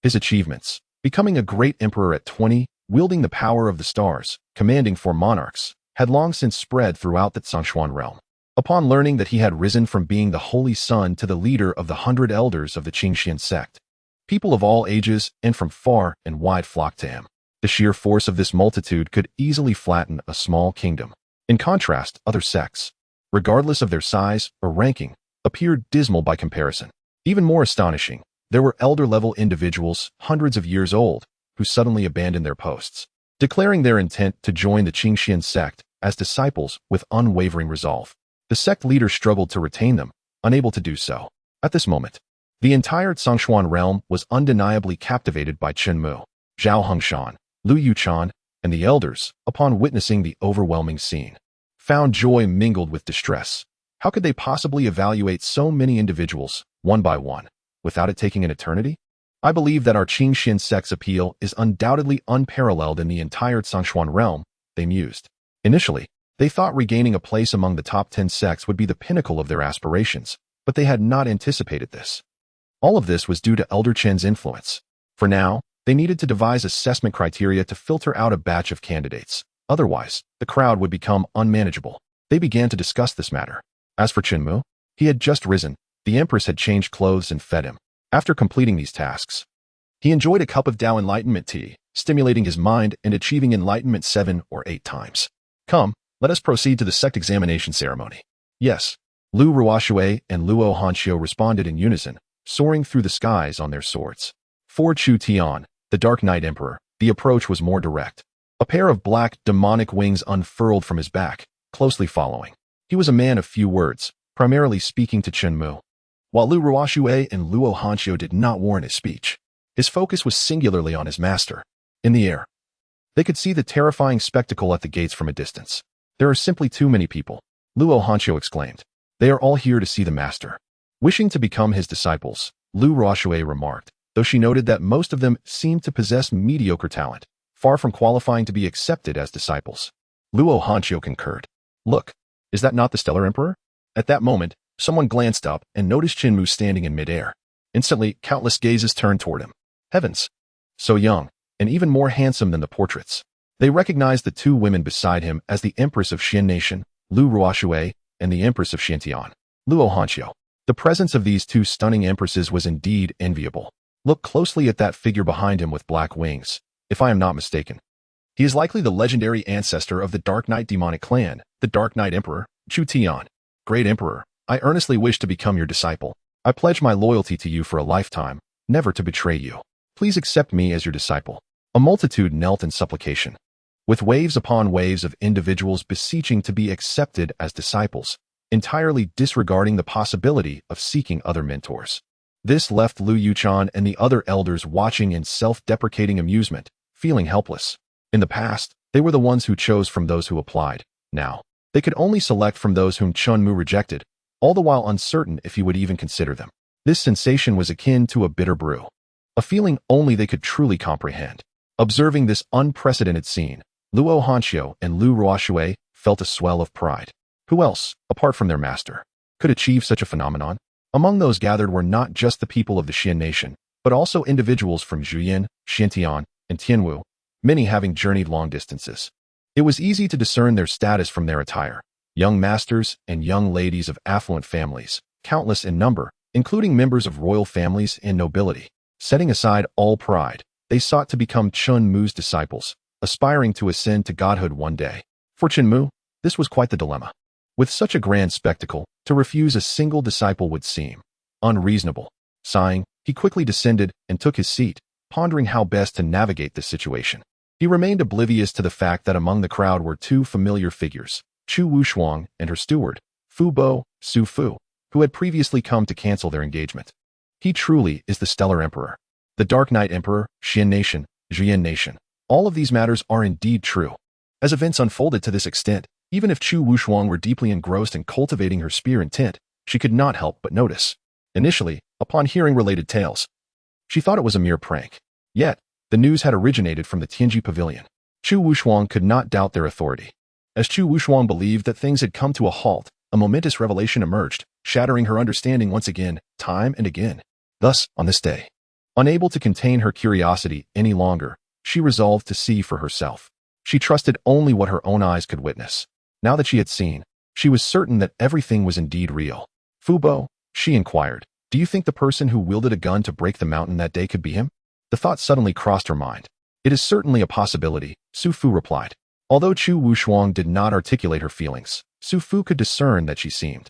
His achievements, becoming a great emperor at 20, wielding the power of the stars, commanding 4 monarchs, had long since spread throughout the Zhongshuan realm. Upon learning that he had risen from being the holy son to the leader of the 100 elders of the Qingxian sect, people of all ages and from far and wide flocked to him. The sheer force of this multitude could easily flatten a small kingdom. In contrast, other sects, regardless of their size or ranking, appeared dismal by comparison. Even more astonishing, there were elder-level individuals, hundreds of years old, who suddenly abandoned their posts, declaring their intent to join the Qingxian sect as disciples with unwavering resolve. The sect leaders struggled to retain them, unable to do so. At this moment, the entire Zhongshuan realm was undeniably captivated by Chen Mu, Zhao Hongshan, Lu Yuchan, and the elders, upon witnessing the overwhelming scene, found joy mingled with distress. How could they possibly evaluate so many individuals, one by one, without it taking an eternity? I believe that our Qingxian sect's appeal is undoubtedly unparalleled in the entire Zhongshuan realm, they mused. Initially, they thought regaining a place among the top 10 sects would be the pinnacle of their aspirations, but they had not anticipated this. All of this was due to Elder Chen's influence. For now, they needed to devise assessment criteria to filter out a batch of candidates. Otherwise, the crowd would become unmanageable. They began to discuss this matter. As for Chen Mu, he had just risen. The empress had changed clothes and fed him. After completing these tasks, he enjoyed a cup of Tao Enlightenment tea, stimulating his mind and achieving enlightenment 7 or 8 times. Come, let us proceed to the sect examination ceremony. Yes, Lu Ruoshui and Luo Hanxiu responded in unison, soaring through the skies on their swords. For Chu Tian, the Dark Knight Emperor, the approach was more direct. A pair of black, demonic wings unfurled from his back, closely following. He was a man of few words, primarily speaking to Chen Mu. While Lu Ruoshui and Luo Hanxiu did not warrant his speech, his focus was singularly on his master. In the air, they could see the terrifying spectacle at the gates from a distance. There are simply too many people, Luo Hanxiu exclaimed. They are all here to see the master. Wishing to become his disciples, Lu Ruoshui remarked, though she noted that most of them seemed to possess mediocre talent, far from qualifying to be accepted as disciples. Luo Hanxiu concurred. Look, is that not the Stellar Emperor? At that moment, someone glanced up and noticed Chen Mu standing in midair. Instantly, countless gazes turned toward him. Heavens! So young, and even more handsome than the portraits. They recognized the 2 women beside him as the Empress of Xian Nation, Lu Ruoshui, and the Empress of Xiantian, Luo Hanxiu. The presence of these 2 stunning empresses was indeed enviable. Look closely at that figure behind him with black wings. If I am not mistaken, he is likely the legendary ancestor of the Dark Knight demonic clan, the Dark Knight Emperor, Chu Tian. Great Emperor, I earnestly wish to become your disciple. I pledge my loyalty to you for a lifetime, never to betray you. Please accept me as your disciple. A multitude knelt in supplication. with waves upon waves of individuals beseeching to be accepted as disciples, entirely disregarding the possibility of seeking other mentors. This left Lu Yuchan and the other elders watching in self-deprecating amusement, feeling helpless. In the past, they were the ones who chose from those who applied. Now, they could only select from those whom Chen Mu rejected, all the while uncertain if he would even consider them. This sensation was akin to a bitter brew, a feeling only they could truly comprehend. Observing this unprecedented scene, Luo Hanxiu and Lu Ruoxue felt a swell of pride. Who else, apart from their master, could achieve such a phenomenon? Among those gathered were not just the people of the Xian nation, but also individuals from Zhuyin, Xintian, and Tianwu, many having journeyed long distances. It was easy to discern their status from their attire. Young masters and young ladies of affluent families, countless in number, including members of royal families and nobility. Setting aside all pride, they sought to become Chen Mu's disciples, aspiring to ascend to godhood one day. For Chen Mu, this was quite the dilemma. With such a grand spectacle, to refuse a single disciple would seem unreasonable. Sighing, he quickly descended and took his seat, pondering how best to navigate this situation. He remained oblivious to the fact that among the crowd were two familiar figures, Chu Wushuang and her steward, Fu Bo, Su Fu, who had previously come to cancel their engagement. He truly is the Stellar Emperor, the Dark Knight Emperor, Xian Nation, Zhuyin Nation. All of these matters are indeed true. As events unfolded to this extent, even if Chu Wushuang were deeply engrossed in cultivating her spear intent, she could not help but notice. Initially, upon hearing related tales, she thought it was a mere prank. Yet, the news had originated from the Tianji Pavilion. Chu Wushuang could not doubt their authority. As Chu Wushuang believed that things had come to a halt, a momentous revelation emerged, shattering her understanding once again, time and again. Thus, on this day, unable to contain her curiosity any longer, she resolved to see for herself. She trusted only what her own eyes could witness. Now that she had seen, she was certain that everything was indeed real. Fu Bo, she inquired, do you think the person who wielded a gun to break the mountain that day could be him? The thought suddenly crossed her mind. It is certainly a possibility, Su Fu replied. Although Chu Wushuang did not articulate her feelings, Su Fu could discern that she seemed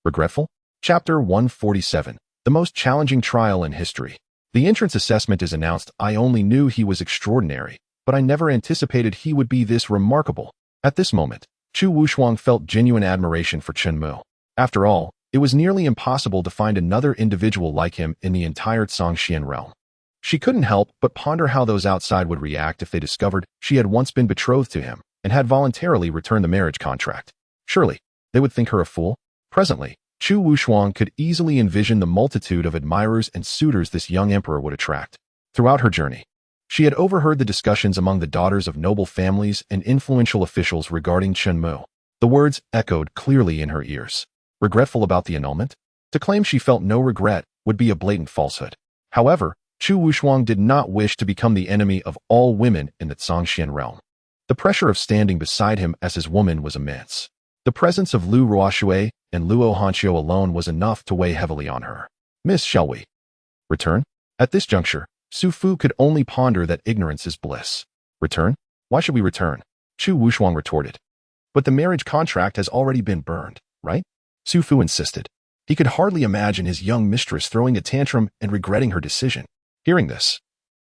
regretful. Chapter 147, the most challenging trial in history. The entrance assessment is announced. I only knew he was extraordinary, but I never anticipated he would be this remarkable. At this moment, Chu Wushuang felt genuine admiration for Chen Mu. After all, it was nearly impossible to find another individual like him in the entire Zhangxian realm. She couldn't help but ponder how those outside would react if they discovered she had once been betrothed to him and had voluntarily returned the marriage contract. Surely, they would think her a fool. Presently, Chu Wushuang could easily envision the multitude of admirers and suitors this young emperor would attract. Throughout her journey, she had overheard the discussions among the daughters of noble families and influential officials regarding Chen Mu. The words echoed clearly in her ears. Regretful about the annulment? To claim she felt no regret would be a blatant falsehood. However, Chu Wushuang did not wish to become the enemy of all women in the Zhangxian realm. The pressure of standing beside him as his woman was immense. The presence of Lu Ruoxue and Luo Hanxiu alone was enough to weigh heavily on her. Miss, shall we return? At this juncture, Su Fu could only ponder that ignorance is bliss. Return? Why should we return? Chu Wushuang retorted. But the marriage contract has already been burned, right? Su Fu insisted. He could hardly imagine his young mistress throwing a tantrum and regretting her decision. Hearing this,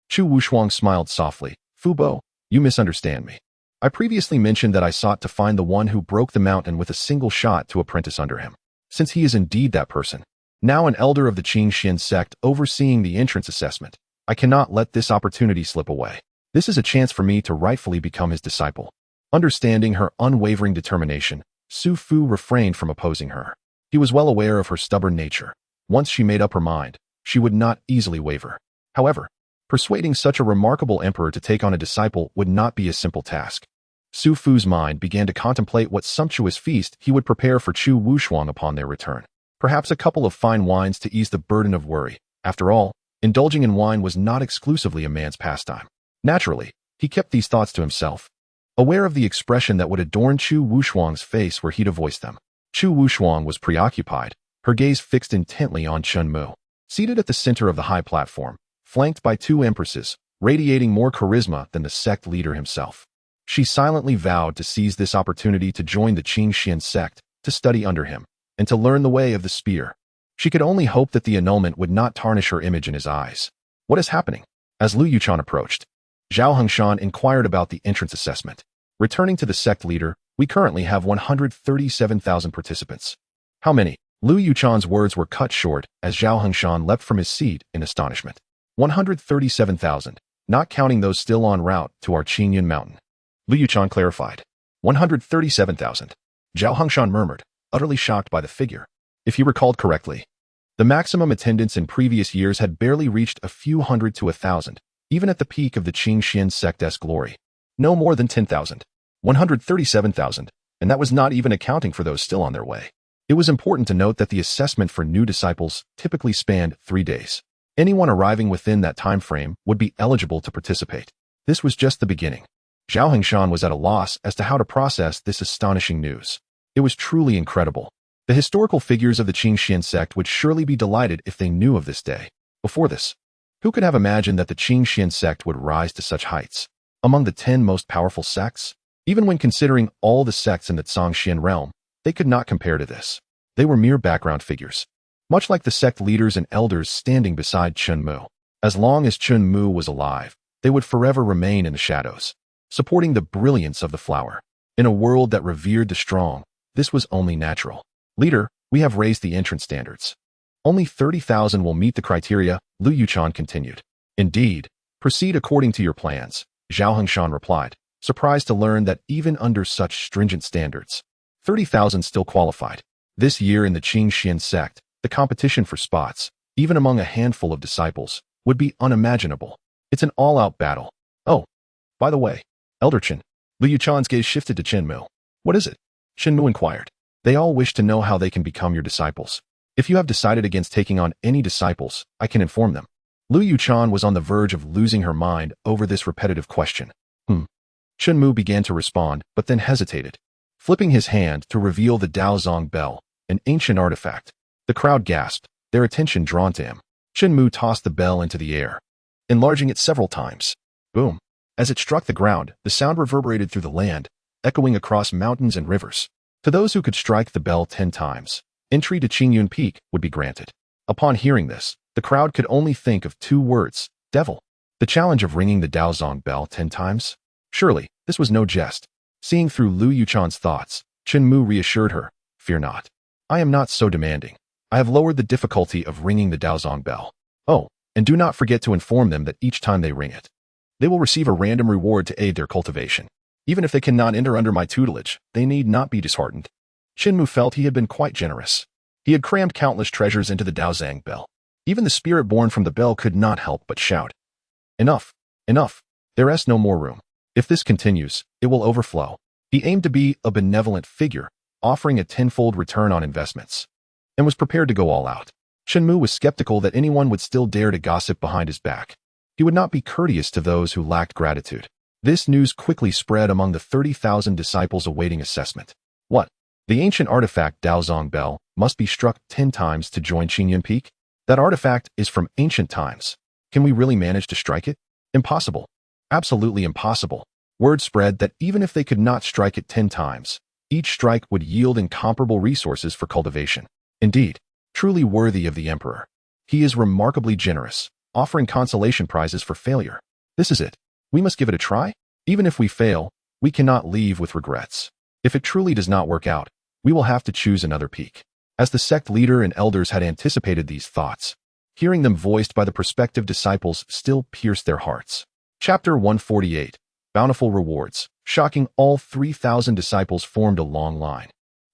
Chu Wushuang smiled softly. Fu Bo, you misunderstand me. I previously mentioned that I sought to find the one who broke the mountain with a single shot to apprentice under him. Since he is indeed that person, now an elder of the Qingxian sect overseeing the entrance assessment, I cannot let this opportunity slip away. This is a chance for me to rightfully become his disciple. Understanding her unwavering determination, Su Fu refrained from opposing her. He was well aware of her stubborn nature. Once she made up her mind, she would not easily waver. However, persuading such a remarkable emperor to take on a disciple would not be a simple task. Su Fu's mind began to contemplate what sumptuous feast he would prepare for Chu Wushuang upon their return. Perhaps a couple of fine wines to ease the burden of worry. After all, indulging in wine was not exclusively a man's pastime. Naturally, he kept these thoughts to himself, aware of the expression that would adorn Chu Wushuang's face were he to voice them. Chu Wushuang was preoccupied, her gaze fixed intently on Chen Mu. Seated at the center of the high platform, flanked by two empresses, radiating more charisma than the sect leader himself. She silently vowed to seize this opportunity to join the Qingxian sect, to study under him, and to learn the way of the spear. She could only hope that the annulment would not tarnish her image in his eyes. What is happening? As Lu Yuchan approached, Zhao Hengshan inquired about the entrance assessment. Returning to the sect leader, we currently have 137,000 participants. How many? Lu Yuchan's words were cut short as Zhao Hengshan leapt from his seat in astonishment. 137,000, not counting those still en route to our Qingyun mountain. Lu Yuchan clarified. 137,000. Zhao Hengshan murmured, utterly shocked by the figure. If he recalled correctly, the maximum attendance in previous years had barely reached a few hundred to 1,000, even at the peak of the Qingxian sect's glory. No more than 10,000. 137,000, and that was not even accounting for those still on their way. It was important to note that the assessment for new disciples typically spanned 3 days. Anyone arriving within that time frame would be eligible to participate. This was just the beginning. Zhao Hengshan was at a loss as to how to process this astonishing news. It was truly incredible. The historical figures of the Qingxian sect would surely be delighted if they knew of this day. Before this, who could have imagined that the Qingxian sect would rise to such heights? Among the 10 most powerful sects? Even when considering all the sects in the Zhongxian realm, they could not compare to this. They were mere background figures. Much like the sect leaders and elders standing beside Chen Mu. As long as Chen Mu was alive, they would forever remain in the shadows, supporting the brilliance of the flower. In a world that revered the strong, this was only natural. Leader, we have raised the entrance standards. Only 30,000 will meet the criteria, Lu Yuchan continued. Indeed, proceed according to your plans, Zhao Hengshan replied, surprised to learn that even under such stringent standards, 30,000 still qualified. This year in the Qingxian sect, the competition for spots, even among a handful of disciples, would be unimaginable. It's an all-out battle. Oh, by the way, Elder Chen. Lu Yuchan's gaze shifted to Chen Mu. What is it? Chen Mu inquired. They all wish to know how they can become your disciples. If you have decided against taking on any disciples, I can inform them. Lu Yuchan was on the verge of losing her mind over this repetitive question. Chen Mu began to respond, but then hesitated, flipping his hand to reveal the Daozong bell, an ancient artifact. The crowd gasped, their attention drawn to him. Chen Mu tossed the bell into the air, enlarging it several times. Boom. As it struck the ground, the sound reverberated through the land, echoing across mountains and rivers. To those who could strike the bell 10 times, entry to Qingyun Peak would be granted. Upon hearing this, the crowd could only think of 2 words, devil. The challenge of ringing the Daozong bell 10 times? Surely, this was no jest. Seeing through Lu Yuchan's thoughts, Chen Mu reassured her, fear not. I am not so demanding. I have lowered the difficulty of ringing the Daozong bell. Oh, and do not forget to inform them that each time they ring it, they will receive a random reward to aid their cultivation. Even if they cannot enter under my tutelage, they need not be disheartened. Chen Mu felt he had been quite generous. He had crammed countless treasures into the Daozong bell. Even the spirit born from the bell could not help but shout. Enough, enough. There is no more room. If this continues, it will overflow. He aimed to be a benevolent figure, offering a 10-fold return on investments, and was prepared to go all out. Chen Mu was skeptical that anyone would still dare to gossip behind his back. He would not be courteous to those who lacked gratitude. This news quickly spread among the 30,000 disciples awaiting assessment. What? The ancient artifact Daozong bell must be struck 10 times to join Qingyun Peak? That artifact is from ancient times. Can we really manage to strike it? Impossible. Absolutely impossible. Word spread that even if they could not strike it 10 times, each strike would yield incomparable resources for cultivation. Indeed, truly worthy of the emperor. He is remarkably generous, offering consolation prizes for failure. This is it. We must give it a try. Even if we fail, we cannot leave with regrets. If it truly does not work out, we will have to choose another peak. As the sect leader and elders had anticipated these thoughts, hearing them voiced by the prospective disciples still pierced their hearts. Chapter 148. Bountiful Rewards. Shocking, all 3,000 disciples formed a long line,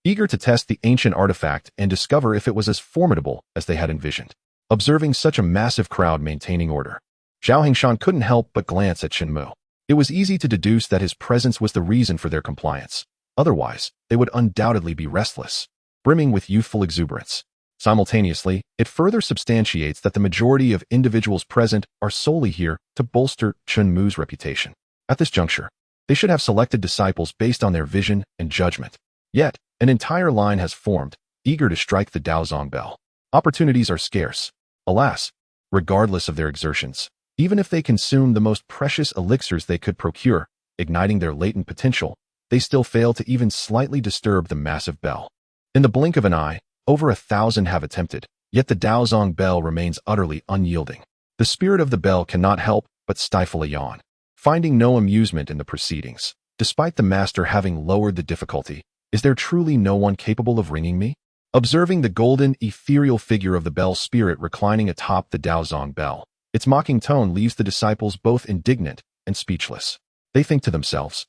eager to test the ancient artifact and discover if it was as formidable as they had envisioned. Observing such a massive crowd maintaining order, Zhao Hengshan couldn't help but glance at Chen Mu. It was easy to deduce that his presence was the reason for their compliance. Otherwise, they would undoubtedly be restless, brimming with youthful exuberance. Simultaneously, it further substantiates that the majority of individuals present are solely here to bolster Chen Mu's reputation. At this juncture, they should have selected disciples based on their vision and judgment. Yet, an entire line has formed, eager to strike the Daozong bell. Opportunities are scarce. Alas, regardless of their exertions, even if they consume the most precious elixirs they could procure, igniting their latent potential, they still fail to even slightly disturb the massive bell. In the blink of an eye, over 1,000 have attempted, yet the Daozong bell remains utterly unyielding. The spirit of the bell cannot help but stifle a yawn. finding no amusement in the proceedings. Despite the master having lowered the difficulty, is there truly no one capable of ringing me? Observing the golden, ethereal figure of the bell spirit reclining atop the Daozong bell, its mocking tone leaves the disciples both indignant and speechless. They think to themselves,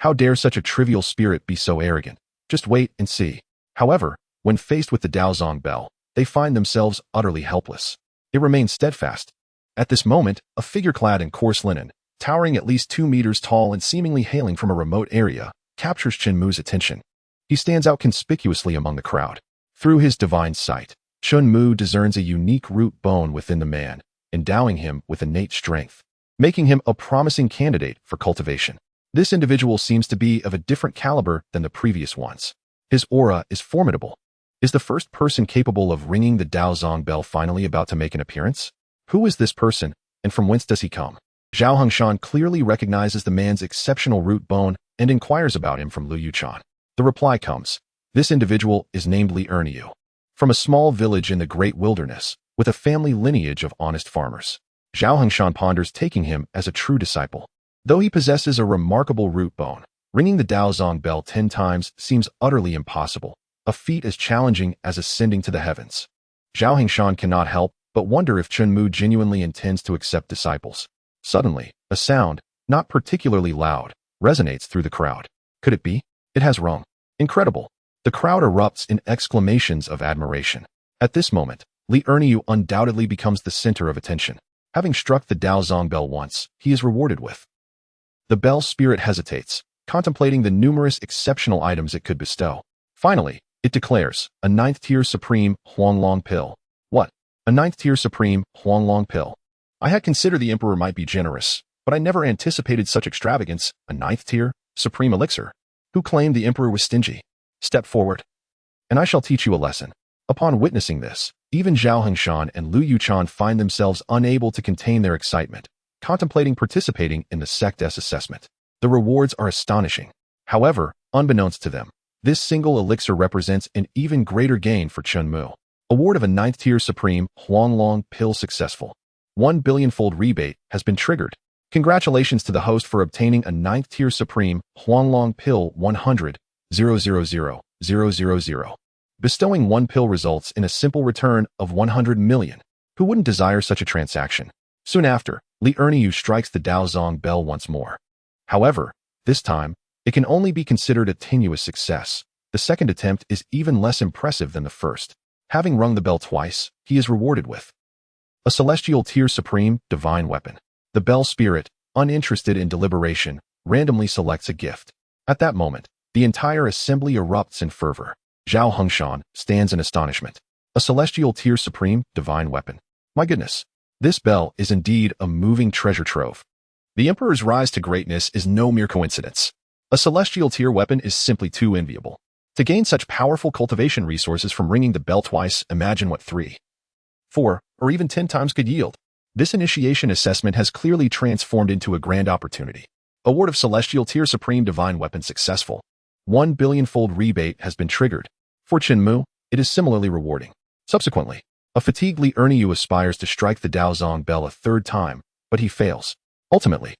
how dare such a trivial spirit be so arrogant? Just wait and see. However, when faced with the Daozong bell, they find themselves utterly helpless. It remains steadfast. At this moment, a figure clad in coarse linen, towering at least 2 meters tall and seemingly hailing from a remote area, captures Chen Mu's attention. He stands out conspicuously among the crowd. Through his divine sight, Chen Mu discerns a unique root bone within the man, endowing him with innate strength, making him a promising candidate for cultivation. This individual seems to be of a different caliber than the previous ones. His aura is formidable. Is the first person capable of ringing the Daozong bell finally about to make an appearance? Who is this person, and from whence does he come? Zhao Hongshan clearly recognizes the man's exceptional root bone and inquires about him from Lu Yuchan. The reply comes. This individual is named Li Erniu, from a small village in the great wilderness, with a family lineage of honest farmers. Zhao Hongshan ponders taking him as a true disciple. Though he possesses a remarkable root bone, ringing the Daozong bell 10 times seems utterly impossible, a feat as challenging as ascending to the heavens. Zhao Hongshan cannot help but wonder if Chen Mu genuinely intends to accept disciples. Suddenly, a sound, not particularly loud, resonates through the crowd. Could it be? It has rung. Incredible. The crowd erupts in exclamations of admiration. At this moment, Li Erniu undoubtedly becomes the center of attention. Having struck the Daozong bell once, he is rewarded with. The bell spirit hesitates, contemplating the numerous exceptional items it could bestow. Finally, it declares, a 9th-tier supreme Huanglong pill. What? A 9th-tier supreme Huanglong pill? I had considered the emperor might be generous, but I never anticipated such extravagance. A 9th-tier supreme elixir? Who claimed the emperor was stingy? Step forward, and I shall teach you a lesson. Upon witnessing this, even Zhao Hongshan and Lu Yuchan find themselves unable to contain their excitement, contemplating participating in the sect's assessment. The rewards are astonishing. However, unbeknownst to them, this single elixir represents an even greater gain for Chen Mu. Award of a 9th-tier supreme Huanglong pill successful. 1 billion-fold rebate has been triggered. Congratulations to the host for obtaining a 9th-tier supreme Huanglong pill 100,000,000. Bestowing 1 pill results in a simple return of 100 million. Who wouldn't desire such a transaction? Soon after, Li Erniu strikes the Daozong bell once more. However, this time, it can only be considered a tenuous success. The second attempt is even less impressive than the first. Having rung the bell twice, he is rewarded with a celestial tier supreme divine weapon. The bell spirit, uninterested in deliberation, randomly selects a gift. At that moment, the entire assembly erupts in fervor. Zhao Hongshan stands in astonishment. A celestial tier supreme divine weapon. My goodness, this bell is indeed a moving treasure trove. The emperor's rise to greatness is no mere coincidence. A celestial tier weapon is simply too enviable. To gain such powerful cultivation resources from ringing the bell twice, imagine what 3, 4, or even 10 times could yield. This initiation assessment has clearly transformed into a grand opportunity. Award of celestial tier supreme divine weapon successful. 1 billion-fold rebate has been triggered. For Chen Mu, it is similarly rewarding. Subsequently, a fatigued Li Erniu aspires to strike the Daozong bell a 3rd time, but he fails. Ultimately,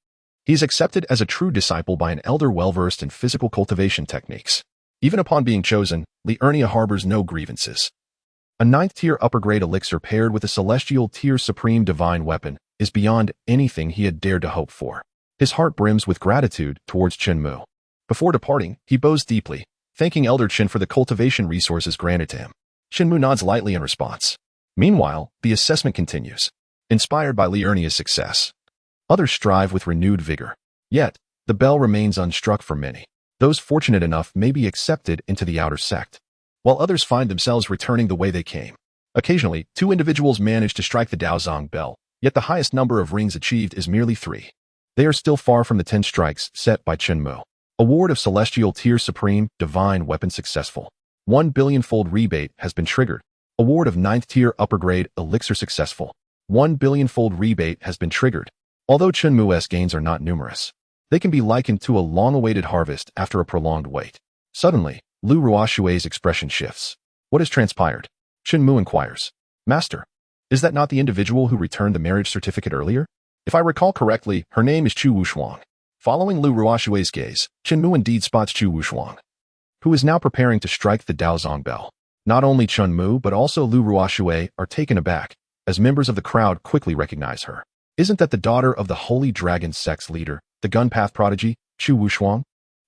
he is accepted as a true disciple by an elder well-versed in physical cultivation techniques. Even upon being chosen, Li Erniu harbors no grievances. A 9th-tier upper-grade elixir paired with a celestial tier supreme divine weapon is beyond anything he had dared to hope for. His heart brims with gratitude towards Chen Mu. Before departing, he bows deeply, thanking Elder Chen for the cultivation resources granted to him. Chen Mu nods lightly in response. Meanwhile, the assessment continues. Inspired by Li Erniu's success, others strive with renewed vigor. Yet, the bell remains unstruck for many. Those fortunate enough may be accepted into the outer sect, while others find themselves returning the way they came. Occasionally, 2 individuals manage to strike the Daozong bell, yet the highest number of rings achieved is merely 3. They are still far from the 10 strikes set by Chen Mu. Award of celestial tier supreme divine weapon successful. 1 billion-fold rebate has been triggered. Award of 9th tier upper grade elixir successful. 1 billion-fold rebate has been triggered. Although Chen Mu's gains are not numerous, they can be likened to a long-awaited harvest after a prolonged wait. Suddenly, Lu Ruoshui's expression shifts. What has transpired? Chen Mu inquires. Master, is that not the individual who returned the marriage certificate earlier? If I recall correctly, her name is Chu Wushuang. Following Lu Ruoshui's gaze, Chen Mu indeed spots Chu Wushuang, who is now preparing to strike the Daozong bell. Not only Chen Mu but also Lu Ruoshui are taken aback, as members of the crowd quickly recognize her. Isn't that the daughter of the Holy Dragon sect's leader, the Gun Path prodigy, Chu Wushuang?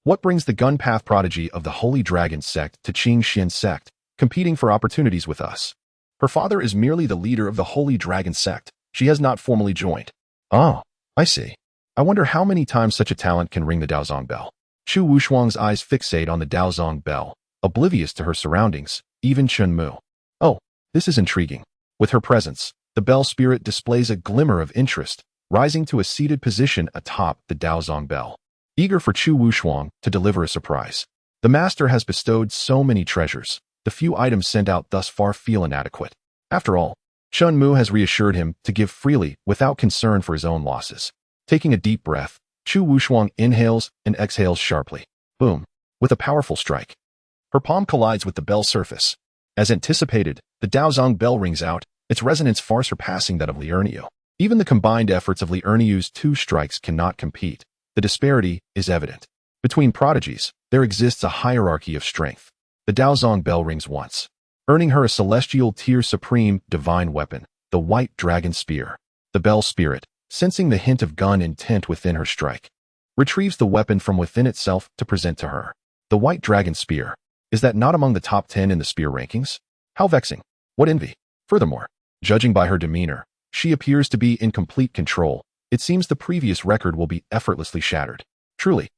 What brings the Gun Path prodigy of the Holy Dragon sect to Qing Xian sect, competing for opportunities with us? Her father is merely the leader of the Holy Dragon sect. She has not formally joined. Oh, I see. I wonder how many times such a talent can ring the Daozong bell. Chu Wushuang's eyes fixate on the Daozong bell, oblivious to her surroundings, even Chen Mu. Oh, this is intriguing. With her presence, the bell spirit displays a glimmer of interest, rising to a seated position atop the Daozong bell, eager for Chu Wushuang to deliver a surprise. The master has bestowed so many treasures, the few items sent out thus far feel inadequate. After all, Chen Mu has reassured him to give freely without concern for his own losses. Taking a deep breath, Chu Wushuang inhales and exhales sharply. Boom! With a powerful strike. Her palm collides with the bell surface. As anticipated, the Daozong bell rings out, its resonance far surpassing that of Li Erniu. Even the combined efforts of Li Erniu's 2 strikes cannot compete. The disparity is evident. Between prodigies, there exists a hierarchy of strength. The Daozong bell rings once, earning her a celestial tier supreme divine weapon, the White Dragon Spear. The bell spirit, sensing the hint of gun intent within her strike, retrieves the weapon from within itself to present to her. The White Dragon Spear. Is that not among the top 10 in the spear rankings? How vexing. What envy. Furthermore, judging by her demeanor, she appears to be in complete control. It seems the previous record will be effortlessly shattered. Truly,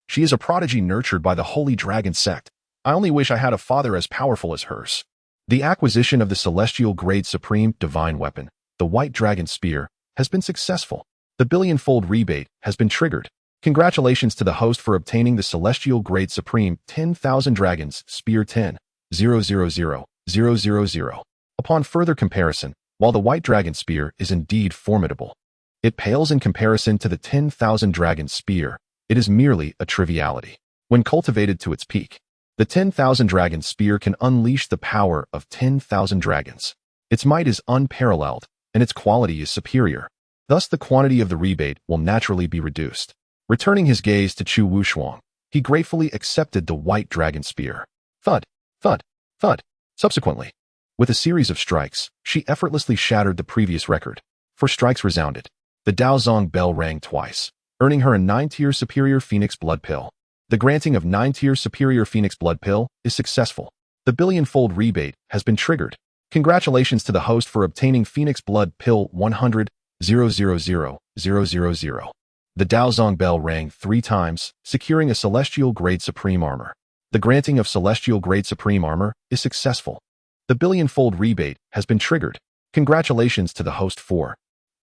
she is a prodigy nurtured by the Holy Dragon sect. I only wish I had a father as powerful as hers. The acquisition of the celestial grade supreme divine weapon, the White Dragon Spear, has been successful. The billion-fold rebate has been triggered. Congratulations to the host for obtaining the celestial grade supreme 10,000 dragons spear 10,000,000. Upon further comparison, while the White Dragon Spear is indeed formidable, it pales in comparison to the 10,000 dragon spear. It is merely a triviality. When cultivated to its peak, the 10,000 dragon spear can unleash the power of 10,000 dragons. Its might is unparalleled, and its quality is superior. Thus the quantity of the rebate will naturally be reduced. Returning his gaze to Chu Wushuang, he gratefully accepted the White Dragon Spear. Thud, thud, thud. Subsequently, with a series of strikes, she effortlessly shattered the previous record. 4 strikes resounded. The Daozong bell rang twice, earning her a 9-tier superior Phoenix Blood Pill. The granting of 9-tier superior Phoenix Blood Pill is successful. The billion-fold rebate has been triggered. Congratulations to the host for obtaining Phoenix Blood Pill 100,000,000. The Daozong bell rang 3 times, securing a celestial grade supreme armor. The granting of celestial grade supreme armor is successful. The billion-fold rebate has been triggered. Congratulations to the host for.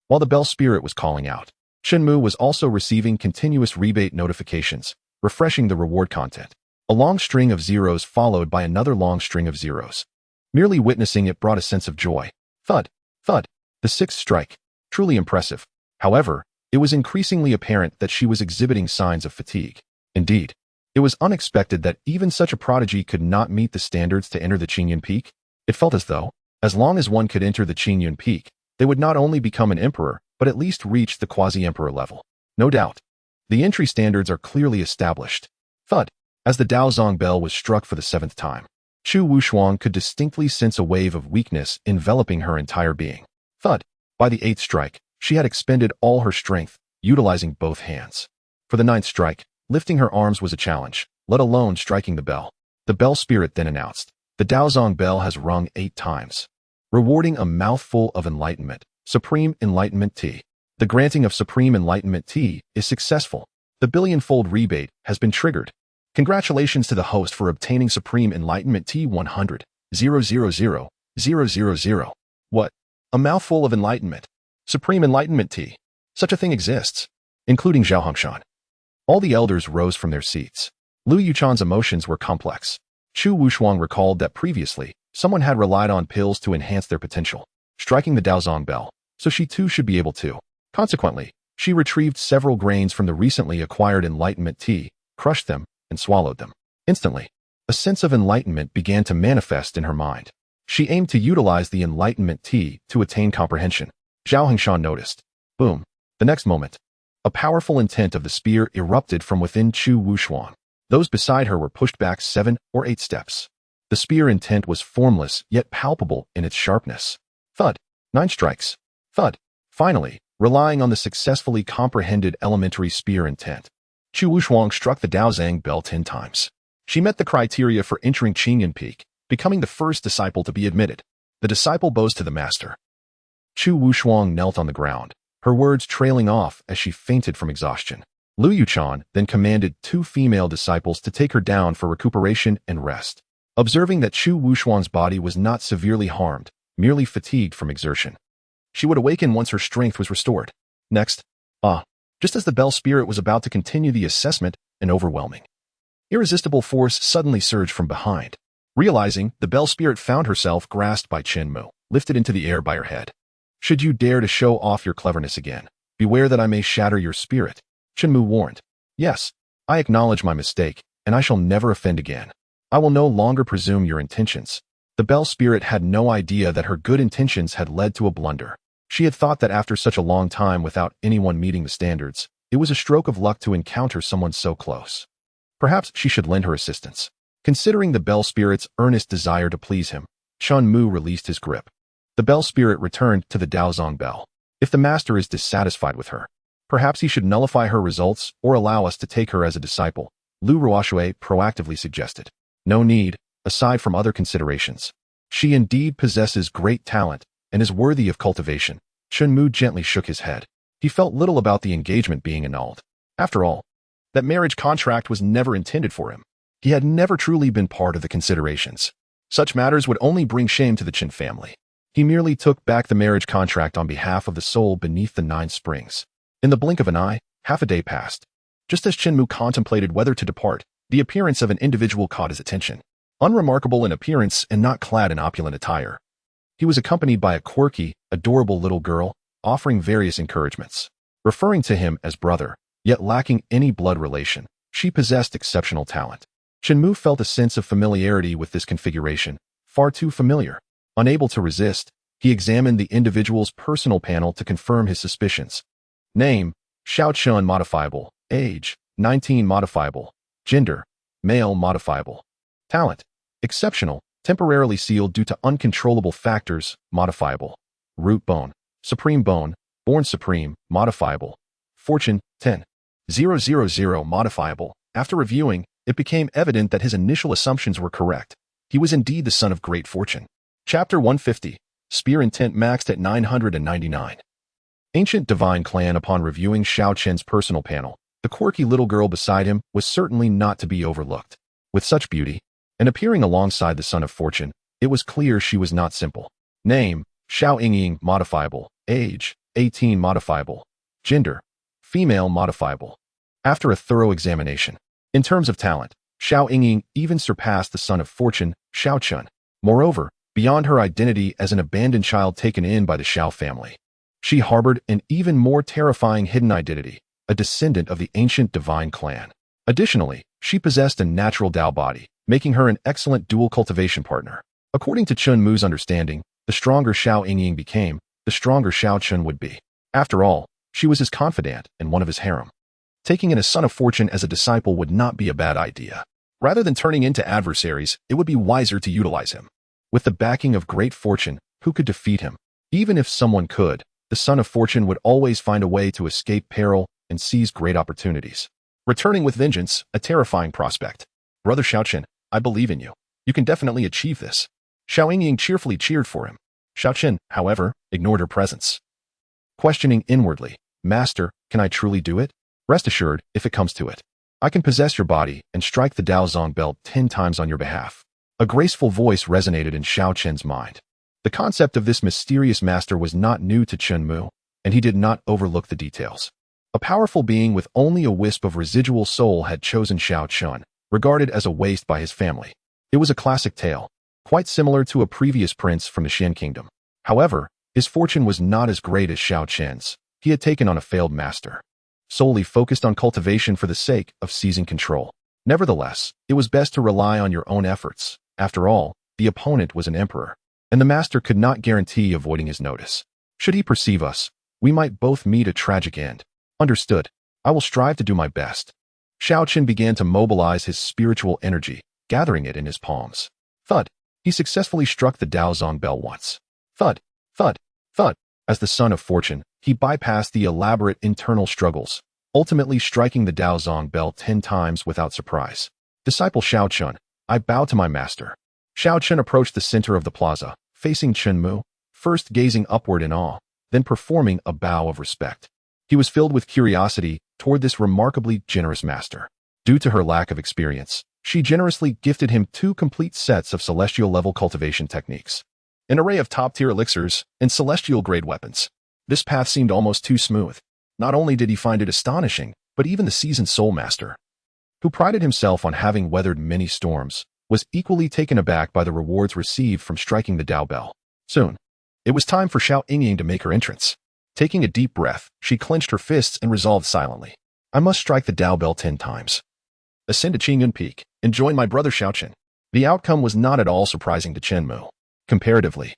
While the bell spirit was calling out, Chen Mu was also receiving continuous rebate notifications, refreshing the reward content. A long string of zeros followed by another long string of zeros. Merely witnessing it brought a sense of joy. Thud, thud. The 6th strike. Truly impressive. However, it was increasingly apparent that she was exhibiting signs of fatigue. Indeed, it was unexpected that even such a prodigy could not meet the standards to enter the Qingyun Peak. It felt as though, as long as one could enter the Qingyun Peak, they would not only become an emperor, but at least reach the quasi-emperor level. No doubt. The entry standards are clearly established. Thud. As the Daozong bell was struck for the 7th time, Chu Wushuang could distinctly sense a wave of weakness enveloping her entire being. Thud. By the 8th strike, she had expended all her strength, utilizing both hands. For the 9th strike, lifting her arms was a challenge, let alone striking the bell. The bell spirit then announced, the Daozong bell has rung 8 times, rewarding a mouthful of enlightenment, Supreme Enlightenment Tea. The granting of Supreme Enlightenment Tea is successful. The billion-fold rebate has been triggered. Congratulations to the host for obtaining Supreme Enlightenment Tea 100,000,000. What? A mouthful of enlightenment. Supreme Enlightenment Tea. Such a thing exists, including Zhao Hongshan. All the elders rose from their seats. Lu Yuchan's emotions were complex. Chu Wushuang recalled that previously, someone had relied on pills to enhance their potential, striking the Daozong bell, so she too should be able to. Consequently, she retrieved several grains from the recently acquired enlightenment tea, crushed them, and swallowed them. Instantly, a sense of enlightenment began to manifest in her mind. She aimed to utilize the enlightenment tea to attain comprehension. Zhao Hongshan noticed. Boom. The next moment, a powerful intent of the spear erupted from within Chu Wushuang. Those beside her were pushed back 7 or 8 steps. The spear intent was formless yet palpable in its sharpness. Thud. 9 strikes. Thud. Finally, relying on the successfully comprehended elementary spear intent, Chu Wushuang struck the Daozang bell 10 times. She met the criteria for entering Qingyan Peak, becoming the first disciple to be admitted. The disciple bows to the master. Chu Wushuang knelt on the ground, her words trailing off as she fainted from exhaustion. Lu Yuchan then commanded 2 female disciples to take her down for recuperation and rest. Observing that Chu Wushuang's body was not severely harmed, merely fatigued from exertion, she would awaken once her strength was restored. Next, just as the bell spirit was about to continue the assessment, an overwhelming, irresistible force suddenly surged from behind. Realizing, the bell spirit found herself grasped by Chen Mu, lifted into the air by her head. Should you dare to show off your cleverness again, beware that I may shatter your spirit, Chen Mu warned. Yes, I acknowledge my mistake, and I shall never offend again. I will no longer presume your intentions. The bell spirit had no idea that her good intentions had led to a blunder. She had thought that after such a long time without anyone meeting the standards, it was a stroke of luck to encounter someone so close. Perhaps she should lend her assistance. Considering the bell spirit's earnest desire to please him, Chen Mu released his grip. The bell spirit returned to the Daozang bell. If the master is dissatisfied with her, perhaps he should nullify her results or allow us to take her as a disciple, Lu Ruoshui proactively suggested. No need, aside from other considerations. She indeed possesses great talent and is worthy of cultivation. Chen Mu gently shook his head. He felt little about the engagement being annulled. After all, that marriage contract was never intended for him. He had never truly been part of the considerations. Such matters would only bring shame to the Chen family. He merely took back the marriage contract on behalf of the soul beneath the 9 springs. In the blink of an eye, half a day passed. Just as Chen Mu contemplated whether to depart, the appearance of an individual caught his attention. Unremarkable in appearance and not clad in opulent attire, he was accompanied by a quirky, adorable little girl, offering various encouragements. Referring to him as brother, yet lacking any blood relation, she possessed exceptional talent. Chen Mu felt a sense of familiarity with this configuration, far too familiar. Unable to resist, he examined the individual's personal panel to confirm his suspicions. Name, Xiao Chun modifiable. Age, 19 modifiable. Gender, male modifiable. Talent, exceptional, temporarily sealed due to uncontrollable factors, modifiable. Root bone, supreme bone, born supreme, modifiable. Fortune, 10,000 modifiable. After reviewing, it became evident that his initial assumptions were correct. He was indeed the son of great fortune. Chapter 150, Spear Intent maxed at 999. Ancient Divine Clan. Upon reviewing Xiao Chen's personal panel, the quirky little girl beside him was certainly not to be overlooked. With such beauty, and appearing alongside the son of fortune, it was clear she was not simple. Name, Xiao Yingying modifiable. Age, 18 modifiable. Gender, female modifiable. After a thorough examination, in terms of talent, Xiao Yingying even surpassed the son of fortune, Xiao Chun. Moreover, beyond her identity as an abandoned child taken in by the Xiao family, she harbored an even more terrifying hidden identity, a descendant of the ancient divine clan. Additionally, she possessed a natural Dao body, making her an excellent dual cultivation partner. According to Chen Mu's understanding, the stronger Xiao Yingying became, the stronger Xiao Chun would be. After all, she was his confidant and one of his harem. Taking in a son of fortune as a disciple would not be a bad idea. Rather than turning into adversaries, it would be wiser to utilize him. With the backing of great fortune, who could defeat him? Even if someone could, the son of fortune would always find a way to escape peril and seize great opportunities. Returning with vengeance, a terrifying prospect. Brother Xiao Chen, I believe in you. You can definitely achieve this. Xiao Yingying cheerfully cheered for him. Xiao Chen, however, ignored her presence. Questioning inwardly, Master, can I truly do it? Rest assured, if it comes to it, I can possess your body and strike the Daozang belt 10 times on your behalf. A graceful voice resonated in Xiao Chen's mind. The concept of this mysterious master was not new to Chen Mu, and he did not overlook the details. A powerful being with only a wisp of residual soul had chosen Xiao Chun, regarded as a waste by his family. It was a classic tale, quite similar to a previous prince from the Shen kingdom. However, his fortune was not as great as Xiao Chen's. He had taken on a failed master, solely focused on cultivation for the sake of seizing control. Nevertheless, it was best to rely on your own efforts. After all, the opponent was an emperor, and the master could not guarantee avoiding his notice. Should he perceive us, We might both meet a tragic end. Understood. I will strive to do my best. Xiao Chen began to mobilize his spiritual energy, gathering it in his palms. Thud. He successfully struck the Daozong bell once. Thud, thud, thud. As the son of fortune, he bypassed the elaborate internal struggles, ultimately striking the Daozong bell 10 times without surprise. Disciple Xiao Chen, I bow to my master. Xiao Chen approached the center of the plaza, facing Chen Mu, first gazing upward in awe, then performing a bow of respect. He was filled with curiosity toward this remarkably generous master. Due to her lack of experience, she generously gifted him 2 complete sets of celestial-level cultivation techniques, an array of top-tier elixirs, and celestial-grade weapons. This path seemed almost too smooth. Not only did he find it astonishing, but even the seasoned soul master, who prided himself on having weathered many storms, was equally taken aback by the rewards received from striking the Dao bell. Soon, it was time for Xiao Yingying to make her entrance. Taking a deep breath, she clenched her fists and resolved silently. I must strike the Dao bell 10 times. Ascend to Qingyun Peak and join my brother Xiao Chen. The outcome was not at all surprising to Chen Mu. Comparatively,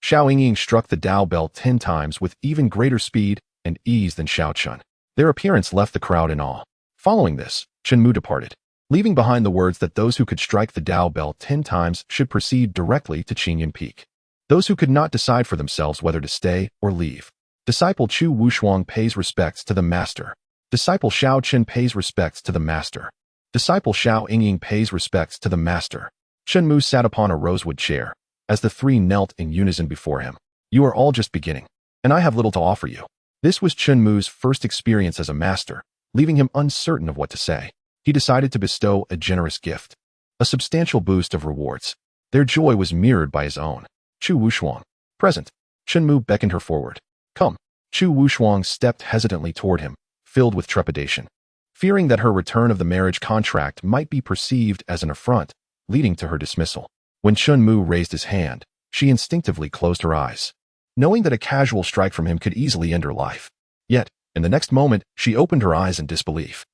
Xiao Yingying struck the Dao bell 10 times with even greater speed and ease than Xiao Chen. Their appearance left the crowd in awe. Following this, Chen Mu departed, leaving behind the words that those who could strike the Dao bell 10 times should proceed directly to Qingyun Peak. Those who could not decide for themselves whether to stay or leave. Disciple Chu Wushuang pays respects to the master. Disciple Xiao Chen pays respects to the master. Disciple Xiao Yingying pays respects to the master. Chen Mu sat upon a rosewood chair, as the 3 knelt in unison before him. You are all just beginning, and I have little to offer you. This was Chen Mu's first experience as a master, leaving him uncertain of what to say. He decided to bestow a generous gift, a substantial boost of rewards. Their joy was mirrored by his own. Chu Wushuang, present. Chen Mu beckoned her forward. Come. Chu Wushuang stepped hesitantly toward him, filled with trepidation, fearing that her return of the marriage contract might be perceived as an affront, leading to her dismissal. When Chen Mu raised his hand, she instinctively closed her eyes, knowing that a casual strike from him could easily end her life. Yet, in the next moment, she opened her eyes in disbelief.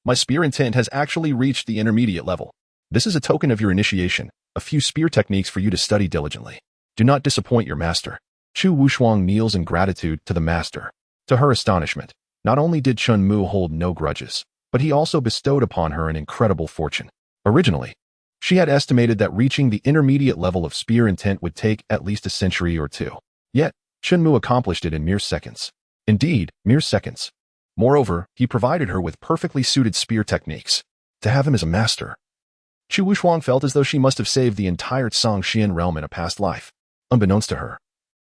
My spear intent has actually reached the intermediate level. This is a token of your initiation, a few spear techniques for you to study diligently. Do not disappoint your master. Chu Wushuang kneels in gratitude to the master. To her astonishment, not only did Chen Mu hold no grudges, but he also bestowed upon her an incredible fortune. Originally, she had estimated that reaching the intermediate level of spear intent would take at least a century or 2. Yet, Chen Mu accomplished it in mere seconds. Indeed, mere seconds. Moreover, he provided her with perfectly suited spear techniques. To have him as a master, Chu Wushuang felt as though she must have saved the entire Zhangxian realm in a past life. Unbeknownst to her,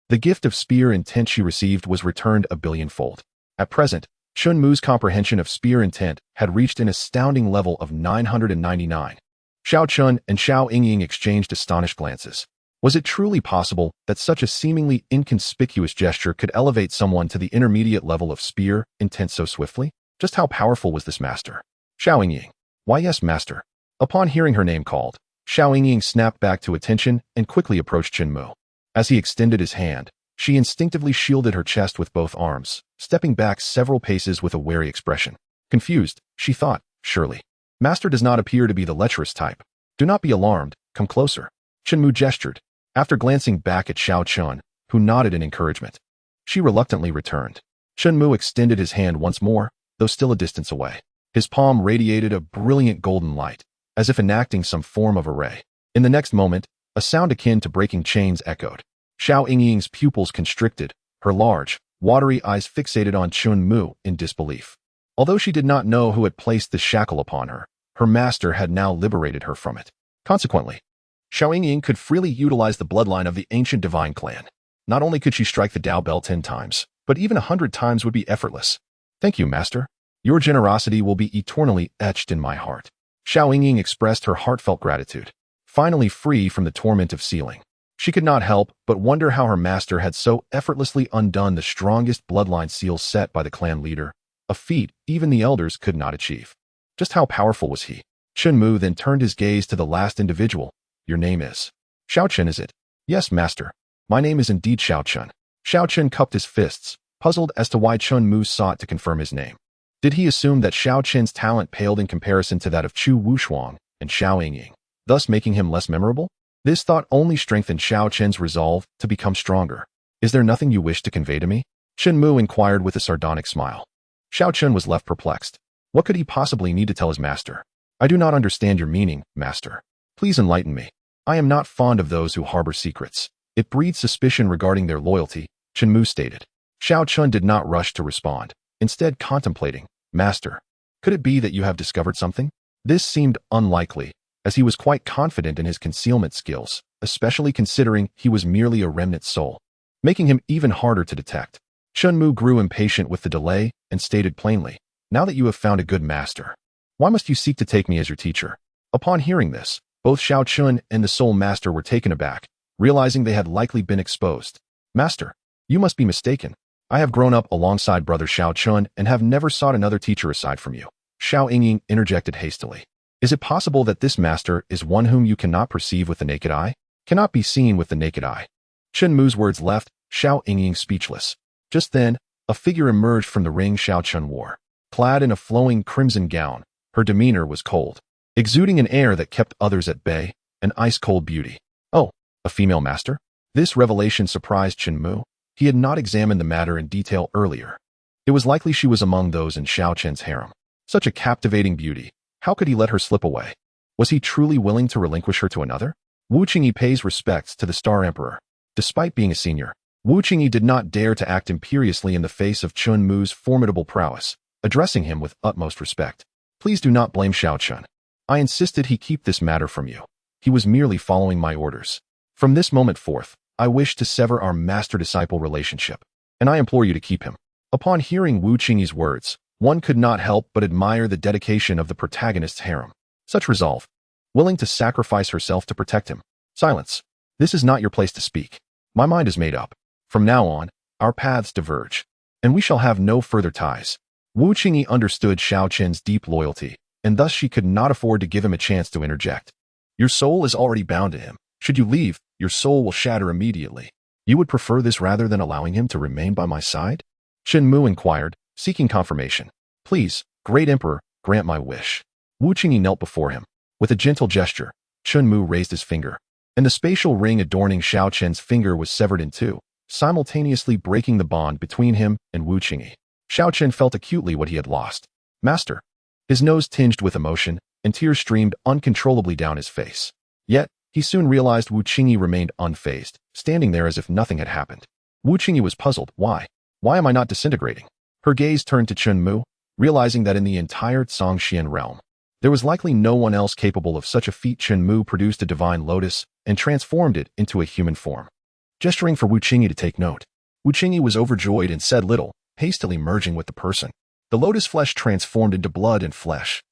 the gift of spear intent she received was returned a billionfold. At present, Chen Mu's comprehension of spear intent had reached an astounding level of 999. Xiao Chen and Xiao Yingying exchanged astonished glances. Was it truly possible that such a seemingly inconspicuous gesture could elevate someone to the intermediate level of spear intent so swiftly? Just how powerful was this master? Xiao Yingying. Why yes, master. Upon hearing her name called, Xiao Yingying snapped back to attention and quickly approached Chen Mu. As he extended his hand, she instinctively shielded her chest with both arms, stepping back several paces with a wary expression. Confused, she thought, surely. Master does not appear to be the lecherous type. Do not be alarmed, come closer. Chen Mu gestured, after glancing back at Xiao Chen, who nodded in encouragement. She reluctantly returned. Chen Mu extended his hand once more, though still a distance away. His palm radiated a brilliant golden light, as if enacting some form of array. In the next moment, a sound akin to breaking chains echoed. Xiao Yingying's pupils constricted, her large, watery eyes fixated on Chen Mu in disbelief. Although she did not know who had placed the shackle upon her, her master had now liberated her from it. Consequently, Xiao Yingying could freely utilize the bloodline of the ancient divine clan. Not only could she strike the Dao bell 10 times, but even 100 times would be effortless. Thank you, master. Your generosity will be eternally etched in my heart. Xiao Yingying expressed her heartfelt gratitude, finally free from the torment of sealing. She could not help but wonder how her master had so effortlessly undone the strongest bloodline seal set by the clan leader, a feat even the elders could not achieve. Just how powerful was he? Chen Mu then turned his gaze to the last individual. Your name is? Xiao Chen, is it? Yes, master. My name is indeed Xiao Chen. Xiao Chen cupped his fists, puzzled as to why Chen Mu sought to confirm his name. Did he assume that Xiao Chen's talent paled in comparison to that of Chu Wushuang and Xiao Yingying, thus making him less memorable? This thought only strengthened Xiao Chen's resolve to become stronger. Is there nothing you wish to convey to me? Chen Mu inquired with a sardonic smile. Xiao Chun was left perplexed. What could he possibly need to tell his master? I do not understand your meaning, master. Please enlighten me. I am not fond of those who harbor secrets. It breeds suspicion regarding their loyalty, Chen Mu stated. Xiao Chun did not rush to respond, instead contemplating. Master, could it be that you have discovered something? This seemed unlikely, as he was quite confident in his concealment skills, especially considering he was merely a remnant soul, making him even harder to detect. Chen Mu grew impatient with the delay and stated plainly, now that you have found a good master, why must you seek to take me as your teacher? Upon hearing this, both Xiao Chun and the soul master were taken aback, realizing they had likely been exposed. Master, you must be mistaken. I have grown up alongside brother Xiao Chun and have never sought another teacher aside from you. Xiao Yingying interjected hastily. Is it possible that this master is one whom you cannot perceive with the naked eye? Cannot be seen with the naked eye. Chen Mu's words left Xiao Yingying speechless. Just then, a figure emerged from the ring Xiao Chun wore. Clad in a flowing crimson gown, her demeanor was cold, exuding an air that kept others at bay, an ice-cold beauty. Oh, a female master? This revelation surprised Chen Mu. He had not examined the matter in detail earlier. It was likely she was among those in Xiao Chen's harem. Such a captivating beauty. How could he let her slip away? Was he truly willing to relinquish her to another? Wu Qingyi pays respects to the Star Emperor. Despite being a senior, Wu Qingyi did not dare to act imperiously in the face of Chen Mu's formidable prowess, addressing him with utmost respect. Please do not blame Xiao Chun. I insisted he keep this matter from you. He was merely following my orders. From this moment forth, I wish to sever our master-disciple relationship, and I implore you to keep him. Upon hearing Wu Qingyi's words, one could not help but admire the dedication of the protagonist's harem. Such resolve, willing to sacrifice herself to protect him. Silence. This is not your place to speak. My mind is made up. From now on, our paths diverge, and we shall have no further ties. Wu Qingyi understood Xiao Chen's deep loyalty, and thus she could not afford to give him a chance to interject. Your soul is already bound to him. Should you leave, your soul will shatter immediately. You would prefer this rather than allowing him to remain by my side? Chen Mu inquired, seeking confirmation. Please, great emperor, grant my wish. Wu Qingyi knelt before him. With a gentle gesture, Chen Mu raised his finger, and the spatial ring adorning Xiao Chen's finger was severed in two, simultaneously breaking the bond between him and Wu Qingyi. Xiao Chen felt acutely what he had lost. Master. His nose tinged with emotion, and tears streamed uncontrollably down his face. Yet, he soon realized Wu Qingyi remained unfazed, standing there as if nothing had happened. Wu Qingyi was puzzled. Why? Why am I not disintegrating? Her gaze turned to Chen Mu, realizing that in the entire Zhongxian realm, there was likely no one else capable of such a feat. Chen Mu produced a divine lotus and transformed it into a human form. Gesturing for Wu Qingyi to take note, Wu Qingyi was overjoyed and said little, hastily merging with the person. The lotus flesh transformed into blood and flesh,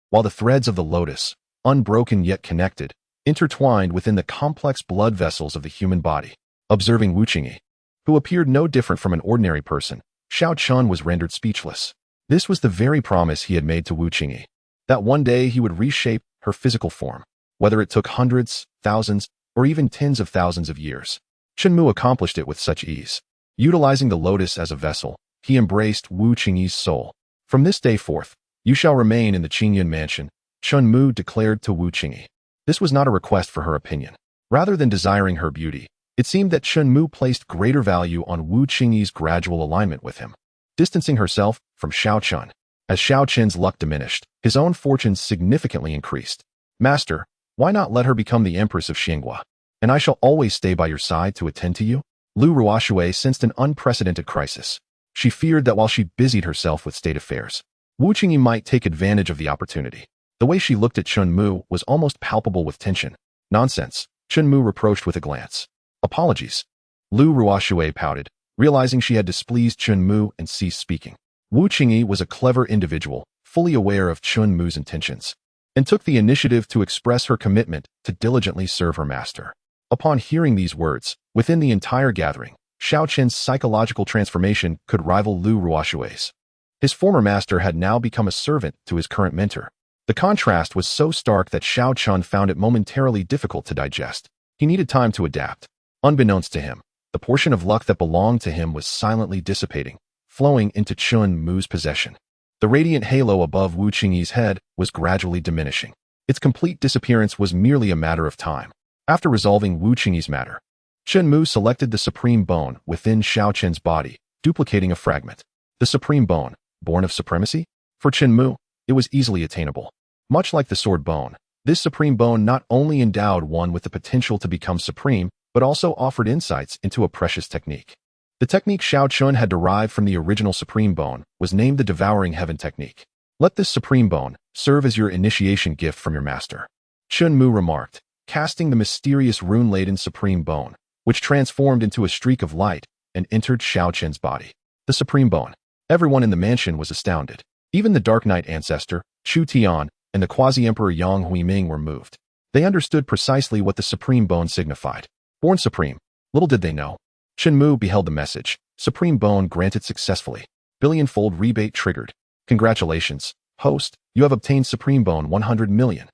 while the threads of the lotus, unbroken yet connected, intertwined within the complex blood vessels of the human body. Observing Wu Qingyi, who appeared no different from an ordinary person, Xiao Chun was rendered speechless. This was the very promise he had made to Wu Qingyi, that one day he would reshape her physical form, whether it took hundreds, thousands, or even tens of thousands of years. Chen Mu accomplished it with such ease. Utilizing the lotus as a vessel, he embraced Wu Qingyi's soul. From this day forth, you shall remain in the Qingyan mansion, Chen Mu declared to Wu Qingyi. This was not a request for her opinion. Rather than desiring her beauty, it seemed that Chen Mu placed greater value on Wu Qingyi's gradual alignment with him. Distancing herself from Xiao Chun, as Xiao Chen's luck diminished, his own fortunes significantly increased. Master, why not let her become the Empress of Xianghua, and I shall always stay by your side to attend to you? Lu Ruoshui sensed an unprecedented crisis. She feared that while she busied herself with state affairs, Wu Qingyi might take advantage of the opportunity. The way she looked at Chen Mu was almost palpable with tension. Nonsense, Chen Mu reproached with a glance. Apologies. Lu Ruoshui pouted, realizing she had displeased Chen Mu and ceased speaking. Wu Qingyi was a clever individual, fully aware of Chen Mu's intentions, and took the initiative to express her commitment to diligently serve her master. Upon hearing these words, within the entire gathering, Xiao Chen's psychological transformation could rival Lu Ruoshui's. His former master had now become a servant to his current mentor. The contrast was so stark that Xiao Chun found it momentarily difficult to digest. He needed time to adapt. Unbeknownst to him, the portion of luck that belonged to him was silently dissipating, flowing into Chen Mu's possession. The radiant halo above Wu Qingyi's head was gradually diminishing. Its complete disappearance was merely a matter of time. After resolving Wu Qingyi's matter, Chen Mu selected the supreme bone within Xiao Chen's body, duplicating a fragment. The supreme bone, born of supremacy? For Chen Mu, it was easily attainable. Much like the sword bone, this supreme bone not only endowed one with the potential to become supreme, but also offered insights into a precious technique. The technique Xiao Chun had derived from the original supreme bone was named the Devouring Heaven technique. Let this supreme bone serve as your initiation gift from your master. Chen Mu remarked, casting the mysterious rune-laden supreme bone, which transformed into a streak of light and entered Xiao Chen's body. The supreme bone. Everyone in the mansion was astounded. Even the Dark Knight ancestor, Chu Tian, and the quasi-emperor Yang Huiming were moved. They understood precisely what the supreme bone signified. Born supreme. Little did they know. Chen Mu beheld the message. Supreme bone granted successfully. Billion-fold rebate triggered. Congratulations, host, you have obtained supreme bone 100 million.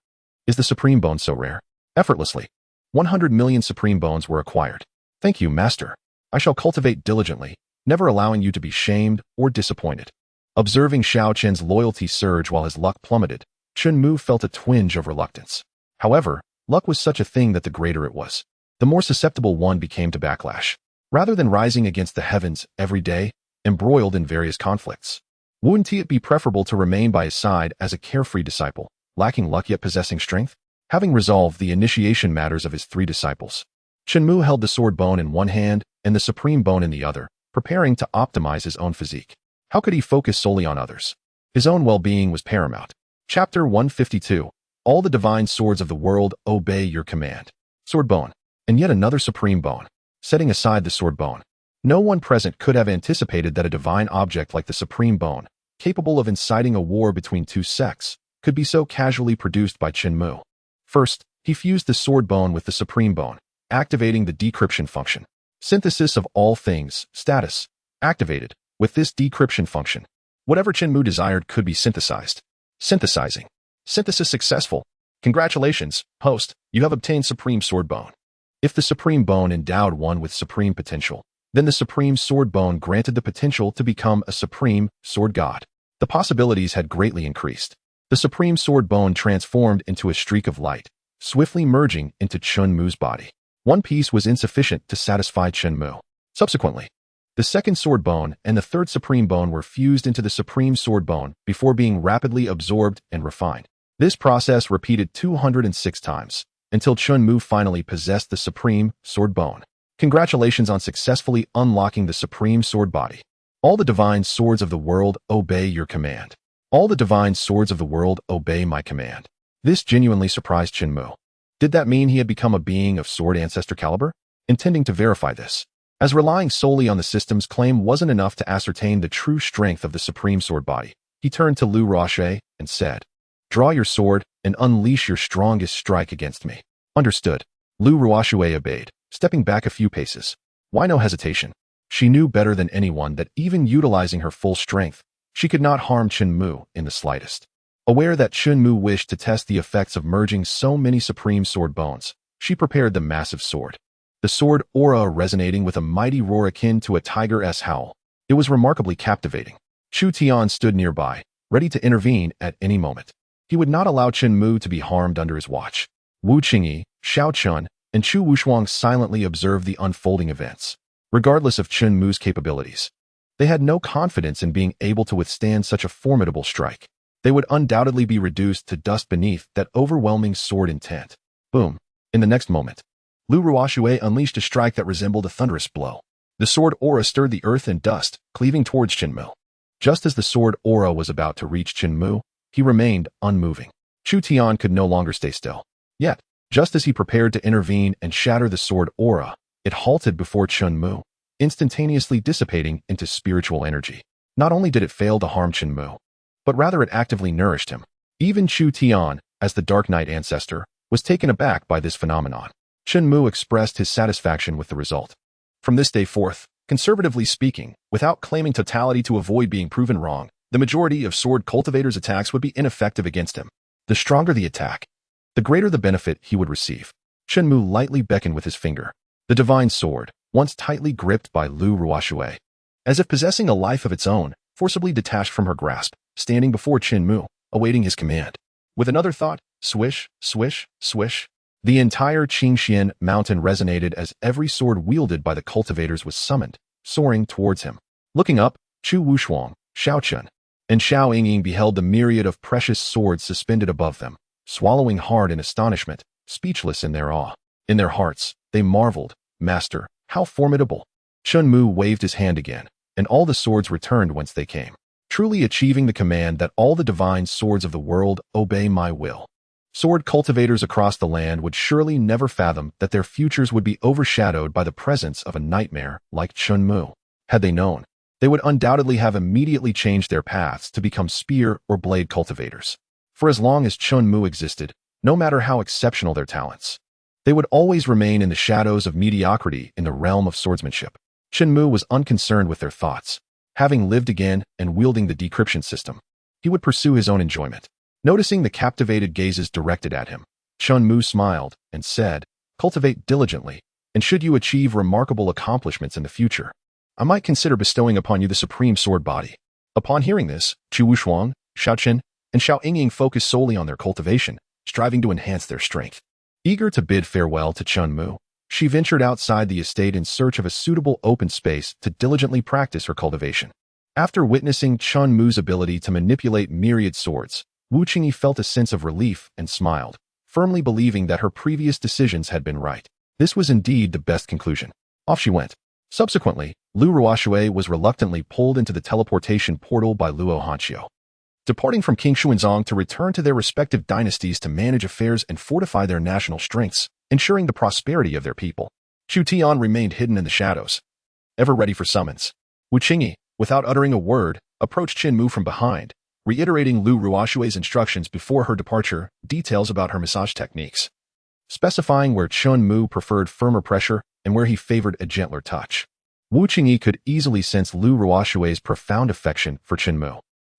Is the supreme bone so rare? Effortlessly. 100 million supreme bones were acquired. Thank you, master. I shall cultivate diligently, never allowing you to be shamed or disappointed. Observing Xiao Chen's loyalty surge while his luck plummeted, Chen Mu felt a twinge of reluctance. However, luck was such a thing that the greater it was, the more susceptible one became to backlash. Rather than rising against the heavens every day, embroiled in various conflicts, wouldn't it be preferable to remain by his side as a carefree disciple, lacking luck yet possessing strength? Having resolved the initiation matters of his 3 disciples, Chen Mu held the sword bone in one hand and the supreme bone in the other, preparing to optimize his own physique. How could he focus solely on others? His own well-being was paramount. Chapter 152. All the divine swords of the world obey your command. Sword bone. And yet another supreme bone. Setting aside the sword bone, no one present could have anticipated that a divine object like the supreme bone, capable of inciting a war between 2 sects, could be so casually produced by Chen Mu. First, he fused the sword bone with the supreme bone, activating the decryption function. Synthesis of all things, status, activated. With this decryption function, whatever Chen Mu desired could be synthesized. Synthesizing. Synthesis successful. Congratulations, host, you have obtained supreme sword bone. If the supreme bone endowed one with supreme potential, then the supreme sword bone granted the potential to become a supreme sword god. The possibilities had greatly increased. The supreme sword bone transformed into a streak of light, swiftly merging into Chen Mu's body. One piece was insufficient to satisfy Chen Mu. Subsequently, the second sword bone and the third supreme bone were fused into the supreme sword bone before being rapidly absorbed and refined. This process repeated 206 times, until Chen Mu finally possessed the supreme sword bone. Congratulations on successfully unlocking the supreme sword body. All the divine swords of the world obey your command. All the divine swords of the world obey my command. This genuinely surprised Chen Mu. Did that mean he had become a being of sword ancestor caliber? Intending to verify this, as relying solely on the system's claim wasn't enough to ascertain the true strength of the supreme sword body, he turned to Lu Ruoxue and said, "Draw your sword and unleash your strongest strike against me." Understood. Lu Ruoxue obeyed, stepping back a few paces. Why no hesitation? She knew better than anyone that even utilizing her full strength, she could not harm Chen Mu in the slightest. Aware that Chen Mu wished to test the effects of merging so many supreme sword bones, she prepared the massive sword. The sword aura resonating with a mighty roar akin to a tiger's howl. It was remarkably captivating. Chu Tian stood nearby, ready to intervene at any moment. He would not allow Chen Mu to be harmed under his watch. Wu Qingyi, Xiao Chun, and Chu Wushuang silently observed the unfolding events. Regardless of Chen Mu's capabilities, they had no confidence in being able to withstand such a formidable strike. They would undoubtedly be reduced to dust beneath that overwhelming sword intent. Boom. In the next moment, Lu Ruoxue unleashed a strike that resembled a thunderous blow. The sword aura stirred the earth and dust, cleaving towards Chen Mu. Just as the sword aura was about to reach Chen Mu, he remained unmoving. Chu Tian could no longer stay still. Yet, just as he prepared to intervene and shatter the sword aura, it halted before Chen Mu, instantaneously dissipating into spiritual energy. Not only did it fail to harm Chen Mu, but rather it actively nourished him. Even Chu Tian, as the Dark Knight ancestor, was taken aback by this phenomenon. Chen Mu expressed his satisfaction with the result. From this day forth, conservatively speaking, without claiming totality to avoid being proven wrong, the majority of sword cultivators' attacks would be ineffective against him. The stronger the attack, the greater the benefit he would receive. Chen Mu lightly beckoned with his finger. The divine sword, once tightly gripped by Lu Ruoxue, as if possessing a life of its own, forcibly detached from her grasp, standing before Chen Mu, awaiting his command. With another thought, swish, swish, swish, the entire Qingxian mountain resonated as every sword wielded by the cultivators was summoned, soaring towards him. Looking up, Chu Wushuang, Xiaochen, and Xiao Yingying beheld the myriad of precious swords suspended above them, swallowing hard in astonishment, speechless in their awe. In their hearts, they marveled, "Master, how formidable!" Chen Mu waved his hand again, and all the swords returned whence they came, truly achieving the command that all the divine swords of the world obey my will. Sword cultivators across the land would surely never fathom that their futures would be overshadowed by the presence of a nightmare like Chen Mu. Had they known, they would undoubtedly have immediately changed their paths to become spear or blade cultivators. For as long as Chen Mu existed, no matter how exceptional their talents, they would always remain in the shadows of mediocrity in the realm of swordsmanship. Chen Mu was unconcerned with their thoughts. Having lived again and wielding the decryption system, he would pursue his own enjoyment. Noticing the captivated gazes directed at him, Chen Mu smiled and said, "Cultivate diligently, and should you achieve remarkable accomplishments in the future, I might consider bestowing upon you the supreme sword body." Upon hearing this, Chu Wushuang, Xiaochen, and Xiao Yingying focused solely on their cultivation, striving to enhance their strength. Eager to bid farewell to Chen Mu, she ventured outside the estate in search of a suitable open space to diligently practice her cultivation. After witnessing Chen Mu's ability to manipulate myriad swords, Wu Qingyi felt a sense of relief and smiled, firmly believing that her previous decisions had been right. This was indeed the best conclusion. Off she went. Subsequently, Lu Ruoxue was reluctantly pulled into the teleportation portal by Luo Hanqiu. Departing from King Xuanzong to return to their respective dynasties to manage affairs and fortify their national strengths, ensuring the prosperity of their people, Chu Tian remained hidden in the shadows, ever ready for summons. Wu Qingyi, without uttering a word, approached Chen Mu from behind, reiterating Lu Ruoxue's instructions before her departure, details about her massage techniques, specifying where Chen Mu preferred firmer pressure and where he favored a gentler touch. Wu Qingyi could easily sense Lu Ruoxue's profound affection for Chen Mu.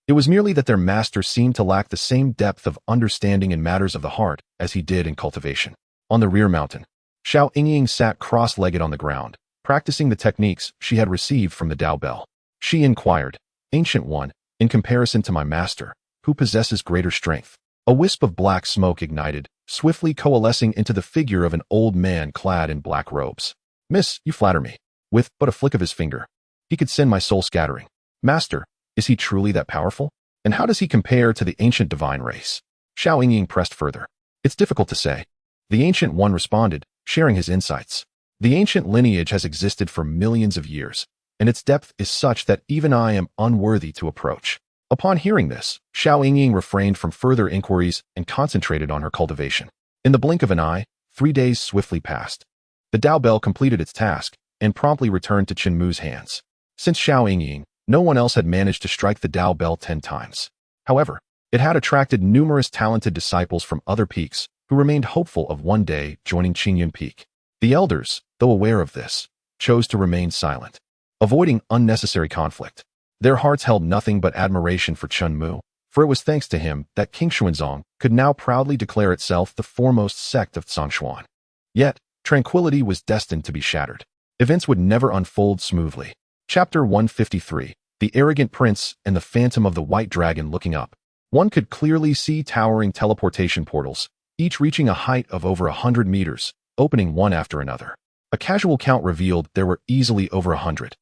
It was merely that their master seemed to lack the same depth of understanding in matters of the heart as he did in cultivation. On the rear mountain, Xiao Yingying sat cross-legged on the ground, practicing the techniques she had received from the Dao Bell. She inquired, "Ancient One, in comparison to my master, who possesses greater strength?" A wisp of black smoke ignited, swiftly coalescing into the figure of an old man clad in black robes. "Miss, you flatter me." With but a flick of his finger, he could send my soul scattering. "Master, is he truly that powerful? And how does he compare to the ancient divine race?" Xiao Yingying pressed further. "It's difficult to say." The Ancient One responded, sharing his insights. "The ancient lineage has existed for millions of years, and its depth is such that even I am unworthy to approach." Upon hearing this, Xiao Yingying refrained from further inquiries and concentrated on her cultivation. In the blink of an eye, 3 days swiftly passed. The Dao Bell completed its task and promptly returned to Chen Mu's hands. Since Xiao Yingying, no one else had managed to strike the Dao Bell 10 times. However, it had attracted numerous talented disciples from other peaks who remained hopeful of one day joining Qingyun Peak. The elders, though aware of this, chose to remain silent, avoiding unnecessary conflict. Their hearts held nothing but admiration for Chen Mu, for it was thanks to him that King Xuanzong could now proudly declare itself the foremost sect of Zhongshuan. Yet, tranquility was destined to be shattered. Events would never unfold smoothly. Chapter 153, The Arrogant Prince and the Phantom of the White Dragon Looking Up. One could clearly see towering teleportation portals, each reaching a height of over 100 meters, opening one after another. A casual count revealed there were easily over 100.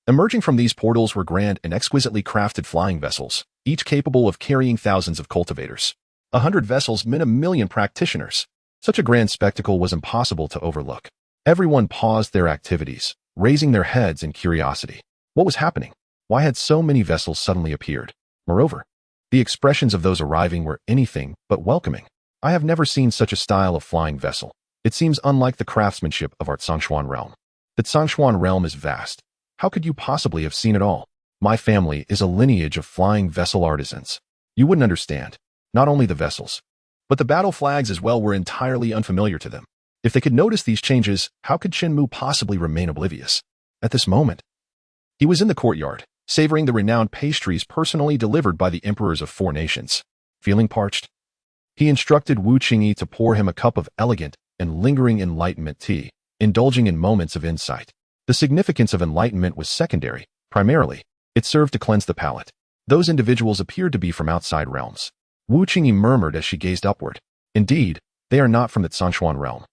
Emerging from these portals were grand and exquisitely crafted flying vessels, each capable of carrying thousands of cultivators. 100 vessels meant 1,000,000 practitioners. Such a grand spectacle was impossible to overlook. Everyone paused their activities, raising their heads in curiosity. What was happening? Why had so many vessels suddenly appeared? Moreover, the expressions of those arriving were anything but welcoming. I have never seen such a style of flying vessel. It seems unlike the craftsmanship of our Zhongshuan realm. The Zhongshuan realm is vast. How could you possibly have seen it all? My family is a lineage of flying vessel artisans. You wouldn't understand. Not only the vessels, but the battle flags as well were entirely unfamiliar to them. If they could notice these changes, how could Chen Mu possibly remain oblivious? At this moment, he was in the courtyard, savoring the renowned pastries personally delivered by the emperors of 4 nations. Feeling parched, he instructed Wu Qingyi to pour him a cup of elegant and lingering enlightenment tea, indulging in moments of insight. The significance of enlightenment was secondary. Primarily, it served to cleanse the palate. Those individuals appeared to be from outside realms. Wu Qingyi murmured as she gazed upward. Indeed, they are not from the Zhongshuan realm.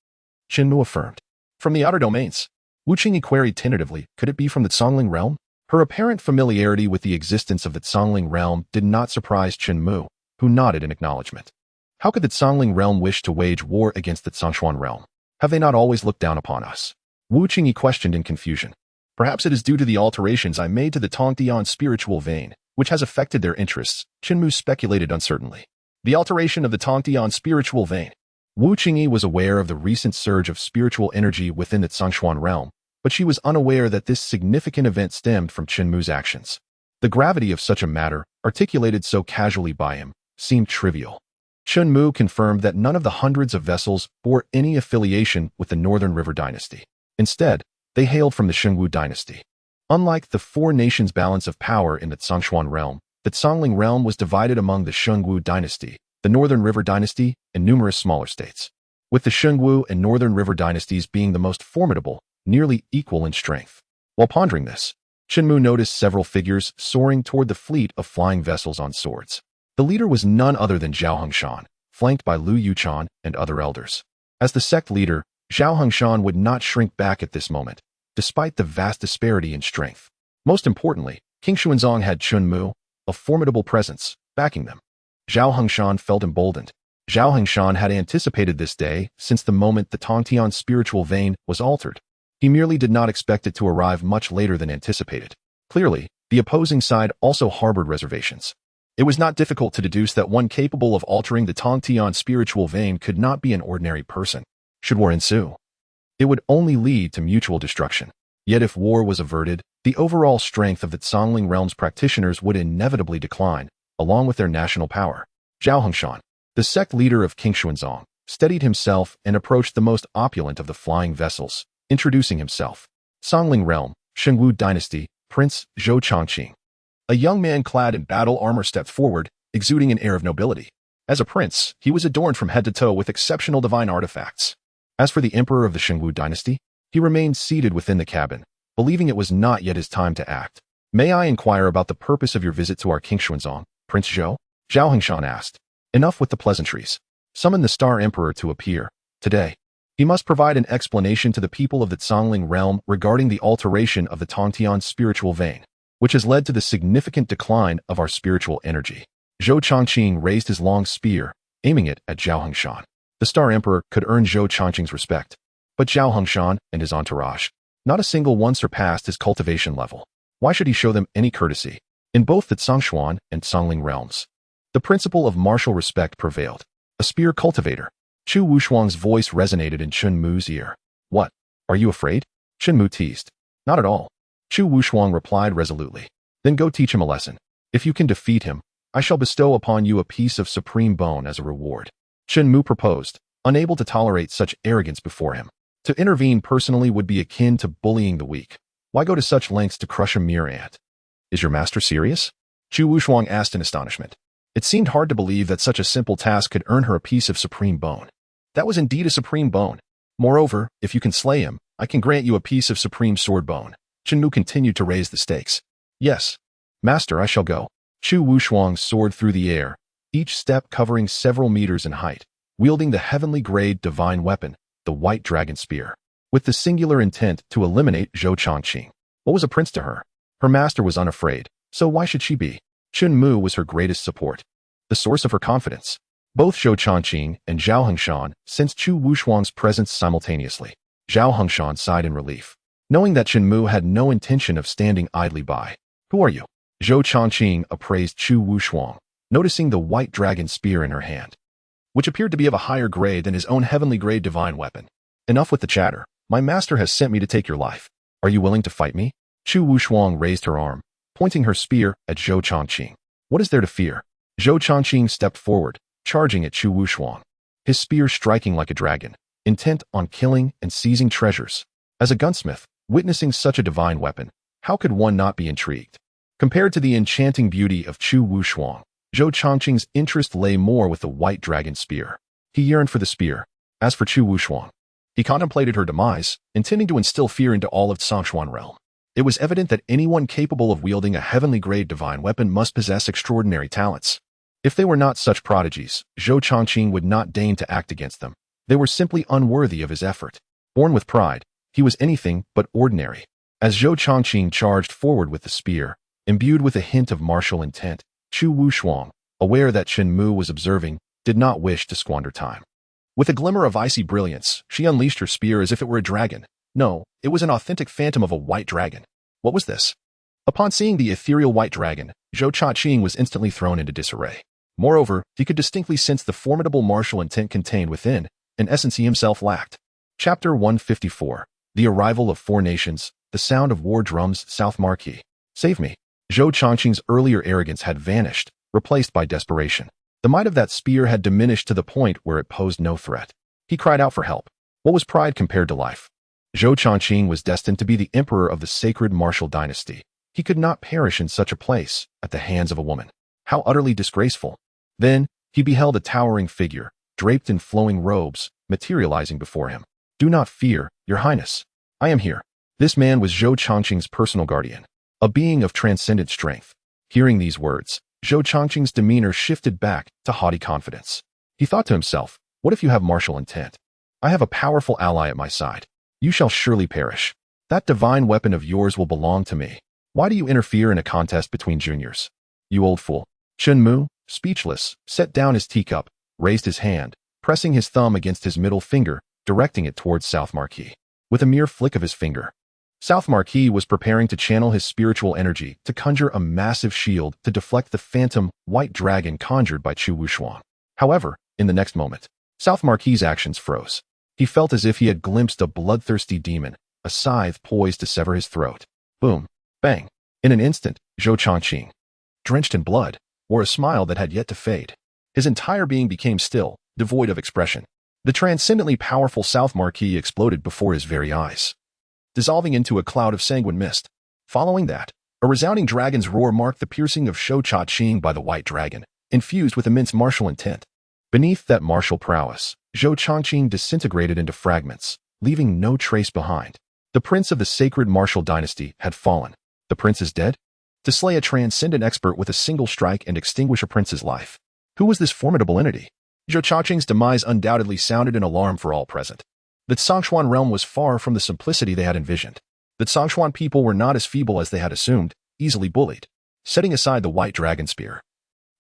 Chen Mu affirmed. From the outer domains. Wu Qingyi queried tentatively, could it be from the Songling realm? Her apparent familiarity with the existence of the Zhongling realm did not surprise Chen Mu, who nodded in acknowledgement. How could the Zhongling realm wish to wage war against the Zhongshuan realm? Have they not always looked down upon us? Wu Qingyi questioned in confusion. Perhaps it is due to the alterations I made to the Tongtian spiritual vein, which has affected their interests, Chen Mu speculated uncertainly. The alteration of the Tongtian spiritual vein. Wu Qingyi was aware of the recent surge of spiritual energy within the Zhongshuan realm, but she was unaware that this significant event stemmed from Chen Mu's actions. The gravity of such a matter, articulated so casually by him, seemed trivial. Chen Mu confirmed that none of the hundreds of vessels bore any affiliation with the Northern River dynasty. Instead, they hailed from the Shengwu dynasty. Unlike the four nations' balance of power in the Zhongshuan realm, the Zhongling realm was divided among the Shengwu dynasty, the Northern River dynasty, and numerous smaller states, with the Shengwu and Northern River dynasties being the most formidable, nearly equal in strength. While pondering this, Chen Mu noticed several figures soaring toward the fleet of flying vessels on swords. The leader was none other than Zhao Hengshan, flanked by Lu Yuchan and other elders. As the sect leader, Zhao Hengshan would not shrink back at this moment, despite the vast disparity in strength. Most importantly, King Xuanzong had Chen Mu, a formidable presence, backing them. Zhao Hengshan felt emboldened. Zhao Hengshan had anticipated this day since the moment the Tongtian spiritual vein was altered. He merely did not expect it to arrive much later than anticipated. Clearly, the opposing side also harbored reservations. It was not difficult to deduce that one capable of altering the Tongtian spiritual vein could not be an ordinary person. Should war ensue, it would only lead to mutual destruction. Yet if war was averted, the overall strength of the Zhongling realm's practitioners would inevitably decline, along with their national power. Zhao Hengshan, the sect leader of King Xuanzong, steadied himself and approached the most opulent of the flying vessels, introducing himself. Zhongling realm, Shengwu dynasty, Prince Zhou Chongqing. A young man clad in battle armor stepped forward, exuding an air of nobility. As a prince, he was adorned from head to toe with exceptional divine artifacts. As for the emperor of the Shengwu dynasty, he remained seated within the cabin, believing it was not yet his time to act. May I inquire about the purpose of your visit to our King Xuanzong, Prince Zhou? Zhao Hengshan asked. Enough with the pleasantries. Summon the Star Emperor to appear. Today, he must provide an explanation to the people of the Zhongling realm regarding the alteration of the Tongtian spiritual vein, which has led to the significant decline of our spiritual energy. Zhou Chongqing raised his long spear, aiming it at Zhao Hengshan. The Star Emperor could earn Zhou Chongqing's respect, but Zhao Hengshan and his entourage, not a single one surpassed his cultivation level. Why should he show them any courtesy? In both the Zhongshuan and Zhongling realms, the principle of martial respect prevailed. A spear cultivator. Chu Wushuang's voice resonated in Chen Mu's ear. What? Are you afraid? Chen Mu teased. Not at all. Chu Wushuang replied resolutely. Then go teach him a lesson. If you can defeat him, I shall bestow upon you a piece of supreme bone as a reward. Chen Mu proposed, unable to tolerate such arrogance before him. To intervene personally would be akin to bullying the weak. Why go to such lengths to crush a mere ant? Is your master serious? Chu Wushuang asked in astonishment. It seemed hard to believe that such a simple task could earn her a piece of supreme bone. That was indeed a supreme bone. Moreover, if you can slay him, I can grant you a piece of supreme sword bone. Chen Mu continued to raise the stakes. Yes, master, I shall go. Chu Wushuang soared through the air, each step covering several meters in height, wielding the heavenly-grade divine weapon, the White Dragon Spear, with the singular intent to eliminate Zhou Chongqing. What was a prince to her? Her master was unafraid, so why should she be? Chen Mu was her greatest support, the source of her confidence. Both Zhou Chongqing and Zhao Hengshan sensed Chu Wushuang's presence simultaneously. Zhao Hengshan sighed in relief, knowing that Chen Mu had no intention of standing idly by. Who are you? Zhou Chongqing appraised Chu Wushuang, noticing the White Dragon Spear in her hand, which appeared to be of a higher grade than his own heavenly-grade divine weapon. Enough with the chatter. My master has sent me to take your life. Are you willing to fight me? Chu Wushuang raised her arm, pointing her spear at Zhou Chongqing. What is there to fear? Zhou Chongqing stepped forward, charging at Chu Wushuang, his spear striking like a dragon, intent on killing and seizing treasures. As a gunsmith, witnessing such a divine weapon, how could one not be intrigued? Compared to the enchanting beauty of Chu Wushuang, Zhou Chongqing's interest lay more with the White Dragon Spear. He yearned for the spear. As for Chu Wushuang, he contemplated her demise, intending to instill fear into all of Zhongshuan realm. It was evident that anyone capable of wielding a heavenly-grade divine weapon must possess extraordinary talents. If they were not such prodigies, Zhou Chongqing would not deign to act against them. They were simply unworthy of his effort. Born with pride, he was anything but ordinary. As Zhou Chongqing charged forward with the spear, imbued with a hint of martial intent, Chu Wushuang, aware that Chen Mu was observing, did not wish to squander time. With a glimmer of icy brilliance, she unleashed her spear as if it were a dragon. No, it was an authentic phantom of a white dragon. What was this? Upon seeing the ethereal white dragon, Zhou Chongqing was instantly thrown into disarray. Moreover, he could distinctly sense the formidable martial intent contained within, an essence he himself lacked. Chapter 154. The Arrival of Four Nations, the Sound of War Drums, South Marquee. Save me. Zhou Chongqing's earlier arrogance had vanished, replaced by desperation. The might of that spear had diminished to the point where it posed no threat. He cried out for help. What was pride compared to life? Zhou Chongqing was destined to be the emperor of the sacred martial dynasty. He could not perish in such a place, at the hands of a woman. How utterly disgraceful. Then, he beheld a towering figure, draped in flowing robes, materializing before him. Do not fear, your highness. I am here. This man was Zhou Chongqing's personal guardian, a being of transcendent strength. Hearing these words, Zhou Chongqing's demeanor shifted back to haughty confidence. He thought to himself, what if you have martial intent? I have a powerful ally at my side. You shall surely perish. That divine weapon of yours will belong to me. Why do you interfere in a contest between juniors? You old fool. Chen Mu, speechless, set down his teacup, raised his hand, pressing his thumb against his middle finger, directing it towards South Marquee. With a mere flick of his finger, South Marquee was preparing to channel his spiritual energy to conjure a massive shield to deflect the phantom white dragon conjured by Chu Wushuang. However, in the next moment, South Marquee's actions froze. He felt as if he had glimpsed a bloodthirsty demon, a scythe poised to sever his throat. Boom. Bang. In an instant, Zhou Chongqing, drenched in blood, wore a smile that had yet to fade. His entire being became still, devoid of expression. The transcendently powerful South Marquee exploded before his very eyes, dissolving into a cloud of sanguine mist. Following that, a resounding dragon's roar marked the piercing of Zhou Chongqing by the white dragon, infused with immense martial intent. Beneath that martial prowess, Zhou Chongqing disintegrated into fragments, leaving no trace behind. The prince of the sacred martial dynasty had fallen. The prince is dead? To slay a transcendent expert with a single strike and extinguish a prince's life. Who was this formidable entity? Zhou Chongqing's demise undoubtedly sounded an alarm for all present. The Tsongshuan realm was far from the simplicity they had envisioned. The Tsongshuan people were not as feeble as they had assumed, easily bullied. Setting aside the white dragon spear,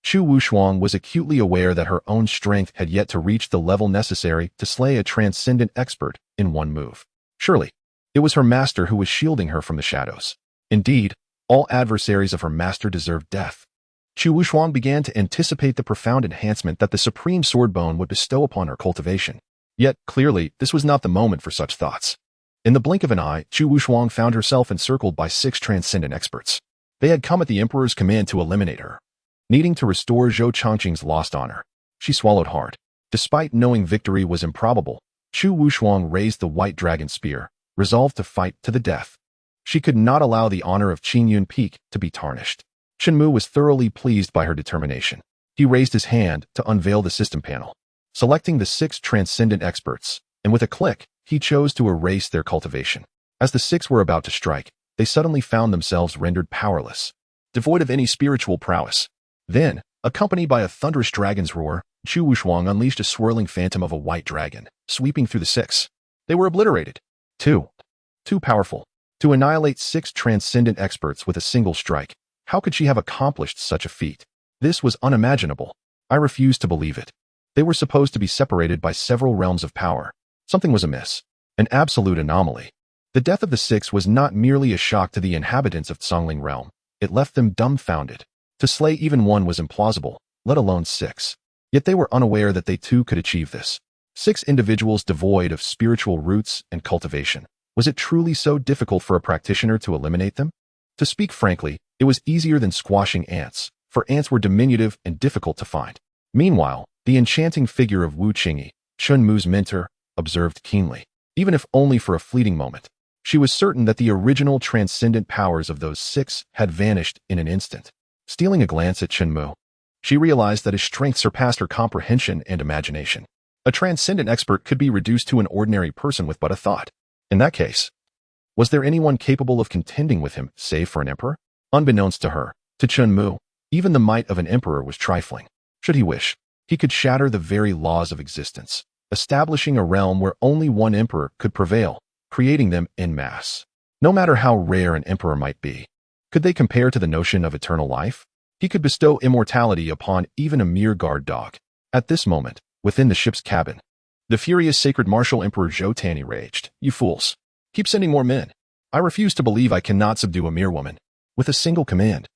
Chu Wushuang was acutely aware that her own strength had yet to reach the level necessary to slay a transcendent expert in one move. Surely, it was her master who was shielding her from the shadows. Indeed, all adversaries of her master deserved death. Chu Wushuang began to anticipate the profound enhancement that the supreme swordbone would bestow upon her cultivation. Yet, clearly, this was not the moment for such thoughts. In the blink of an eye, Chu Wushuang found herself encircled by 6 transcendent experts. They had come at the emperor's command to eliminate her. Needing to restore Zhou Chongqing's lost honor, she swallowed hard. Despite knowing victory was improbable, Chu Wushuang raised the white dragon spear, resolved to fight to the death. She could not allow the honor of Qingyun Peak to be tarnished. Chen Mu was thoroughly pleased by her determination. He raised his hand to unveil the system panel, selecting the 6 transcendent experts, and with a click, he chose to erase their cultivation. As the 6 were about to strike, they suddenly found themselves rendered powerless, devoid of any spiritual prowess. Then, accompanied by a thunderous dragon's roar, Chu Wushuang unleashed a swirling phantom of a white dragon, sweeping through the 6. They were obliterated. Too powerful. To annihilate 6 transcendent experts with a single strike, how could she have accomplished such a feat? This was unimaginable. I refused to believe it. They were supposed to be separated by several realms of power. Something was amiss. An absolute anomaly. The death of the 6 was not merely a shock to the inhabitants of Songling realm. It left them dumbfounded. To slay even one was implausible, let alone 6. Yet they were unaware that they too could achieve this. 6 individuals devoid of spiritual roots and cultivation. Was it truly so difficult for a practitioner to eliminate them? To speak frankly, it was easier than squashing ants, for ants were diminutive and difficult to find. Meanwhile, the enchanting figure of Wu Qingyi, Chen Mu's mentor, observed keenly. Even if only for a fleeting moment, she was certain that the original transcendent powers of those 6 had vanished in an instant. Stealing a glance at Chen Mu, she realized that his strength surpassed her comprehension and imagination. A transcendent expert could be reduced to an ordinary person with but a thought. In that case, was there anyone capable of contending with him, save for an emperor? Unbeknownst to her, to Chen Mu, even the might of an emperor was trifling. Should he wish, he could shatter the very laws of existence, establishing a realm where only one emperor could prevail, creating them en masse. No matter how rare an emperor might be, could they compare to the notion of eternal life? He could bestow immortality upon even a mere guard dog. At this moment, within the ship's cabin, the furious sacred martial Emperor Zhou Tanyi raged. You fools! Keep sending more men. I refuse to believe I cannot subdue a mere woman with a single command.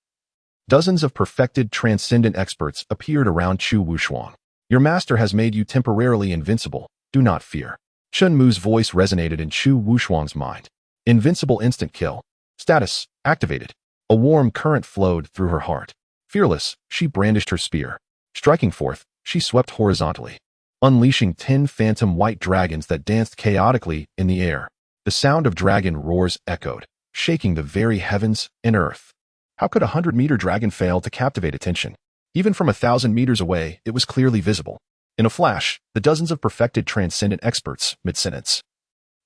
Dozens of perfected, transcendent experts appeared around Chu Wushuang. Your master has made you temporarily invincible. Do not fear. Chen Mu's voice resonated in Chu Wushuang's mind. Invincible instant kill. Status activated. A warm current flowed through her heart. Fearless, she brandished her spear. Striking forth, she swept horizontally, unleashing 10 phantom white dragons that danced chaotically in the air. The sound of dragon roars echoed, shaking the very heavens and earth. How could a 100-meter dragon fail to captivate attention? Even from 1,000 meters away, it was clearly visible. In a flash, the dozens of perfected transcendent experts, mid-sentence,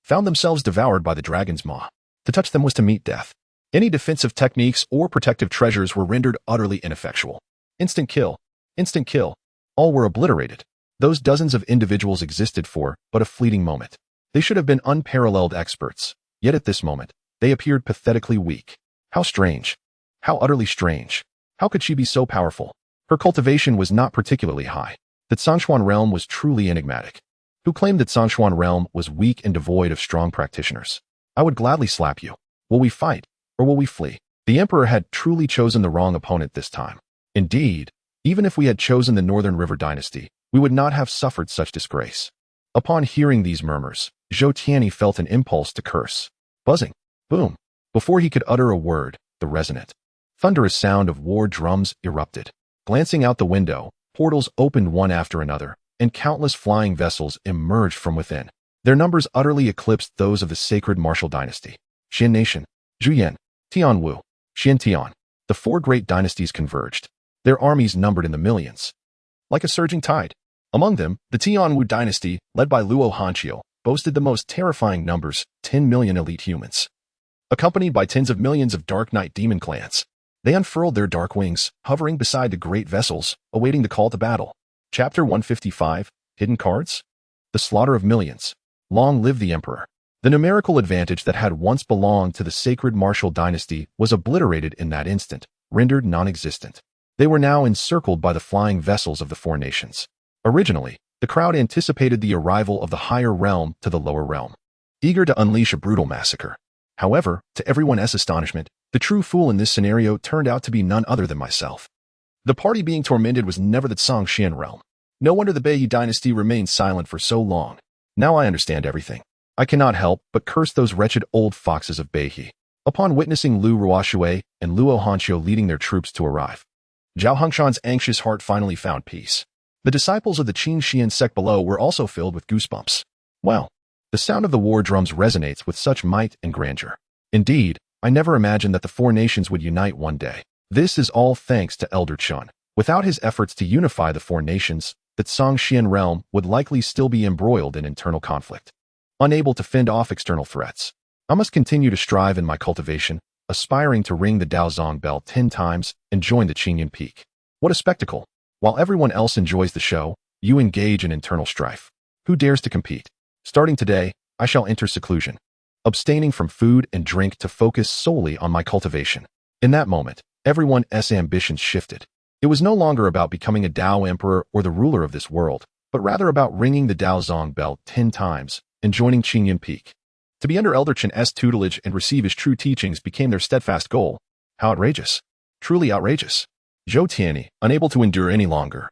found themselves devoured by the dragon's maw. To touch them was to meet death. Any defensive techniques or protective treasures were rendered utterly ineffectual. Instant kill. Instant kill. All were obliterated. Those dozens of individuals existed for but a fleeting moment. They should have been unparalleled experts, yet at this moment, they appeared pathetically weak. How strange. How utterly strange. How could she be so powerful? Her cultivation was not particularly high. The Zhongshuan realm was truly enigmatic. Who claimed that Zhongshuan realm was weak and devoid of strong practitioners? I would gladly slap you. Will we fight, or will we flee? The emperor had truly chosen the wrong opponent this time. Indeed, even if we had chosen the Northern River dynasty, we would not have suffered such disgrace. Upon hearing these murmurs, Zhou Tanyi felt an impulse to curse. Buzzing. Boom. Before he could utter a word, the resonant, thunderous sound of war drums erupted. Glancing out the window, portals opened one after another, and countless flying vessels emerged from within. Their numbers utterly eclipsed those of the sacred martial dynasty. Xian Nation, Zhuyan, Tianwu, Xiantian. The 4 great dynasties converged. Their armies numbered in the millions. Like a surging tide. Among them, the Tianwu dynasty, led by Luo Hanqiu, boasted the most terrifying numbers, 10 million elite humans. Accompanied by tens of millions of Dark Knight demon clans, they unfurled their dark wings, hovering beside the great vessels, awaiting the call to battle. Chapter 155, Hidden Cards? The Slaughter of Millions. Long live the Emperor. The numerical advantage that had once belonged to the sacred martial dynasty was obliterated in that instant, rendered non-existent. They were now encircled by the flying vessels of the 4 nations. Originally, the crowd anticipated the arrival of the higher realm to the lower realm, eager to unleash a brutal massacre. However, to everyone's astonishment, the true fool in this scenario turned out to be none other than myself. The party being tormented was never the Zhongshan realm. No wonder the Beiyi dynasty remained silent for so long. Now I understand everything. I cannot help but curse those wretched old foxes of Beiyi. Upon witnessing Lu Ruoshui and Luo Hanqiu leading their troops to arrive, Zhao Hongshan's anxious heart finally found peace. The disciples of the Qin Xian sect below were also filled with goosebumps. Well, the sound of the war drums resonates with such might and grandeur. Indeed, I never imagined that the 4 nations would unite one day. This is all thanks to Elder Chen. Without his efforts to unify the 4 nations, the Zhongshan realm would likely still be embroiled in internal conflict. Unable to fend off external threats, I must continue to strive in my cultivation, aspiring to ring the Daozong bell 10 times and join the Qingyan Peak. What a spectacle! While everyone else enjoys the show, you engage in internal strife. Who dares to compete? Starting today, I shall enter seclusion, abstaining from food and drink to focus solely on my cultivation. In that moment, everyone's ambitions shifted. It was no longer about becoming a Dao emperor or the ruler of this world, but rather about ringing the Daozong bell 10 times and joining Qingyan Peak. To be under Elder Chen's tutelage and receive his true teachings became their steadfast goal. How outrageous. Truly outrageous. Zhou Tanyi, unable to endure any longer,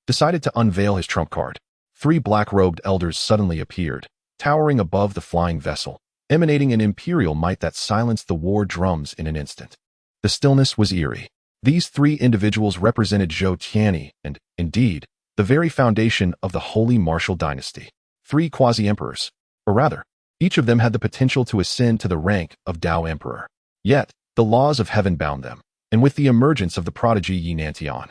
decided to unveil his trump card. 3 black-robed elders suddenly appeared, towering above the flying vessel, emanating an imperial might that silenced the war drums in an instant. The stillness was eerie. These 3 individuals represented Zhou Tanyi and, indeed, the very foundation of the holy martial dynasty. 3 quasi-emperors, or rather, each of them had the potential to ascend to the rank of Dao Emperor. Yet, the laws of heaven bound them, and with the emergence of the prodigy Yi Nantian,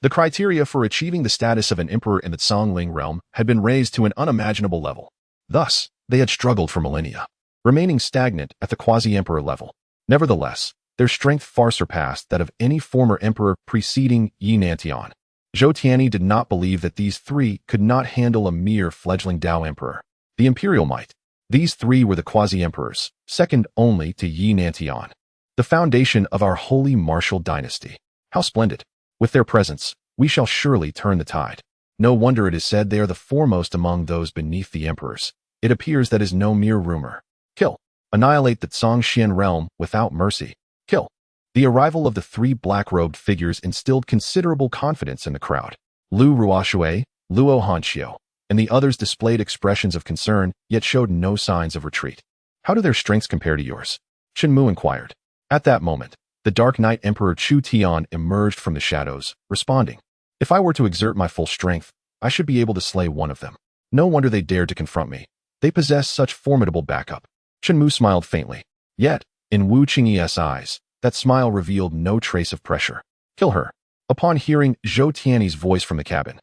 the criteria for achieving the status of an emperor in the Zhongling realm had been raised to an unimaginable level. Thus, they had struggled for millennia, remaining stagnant at the quasi-emperor level. Nevertheless, their strength far surpassed that of any former emperor preceding Yi Nantian. Zhou Tanyi did not believe that these 3 could not handle a mere fledgling Dao emperor. The imperial might, These three were the quasi-emperors, second only to Yi Nantian, the foundation of our holy martial dynasty. How splendid! With their presence, we shall surely turn the tide. No wonder it is said they are the foremost among those beneath the emperors. It appears that is no mere rumor. Kill. Annihilate the Zhongxian realm without mercy. Kill. The arrival of the three black-robed figures instilled considerable confidence in the crowd. Lu Ruoshui, Luo Hanxiu, and the others displayed expressions of concern, yet showed no signs of retreat. How do their strengths compare to yours? Chen Mu inquired. At that moment, the Dark Knight Emperor Chu Tian emerged from the shadows, responding, "If I were to exert my full strength, I should be able to slay one of them. No wonder they dared to confront me. They possess such formidable backup." Chen Mu smiled faintly. Yet, in Wu Qingyi's eyes, that smile revealed no trace of pressure. Kill her. Upon hearing Zhou Tianyi's voice from the cabin,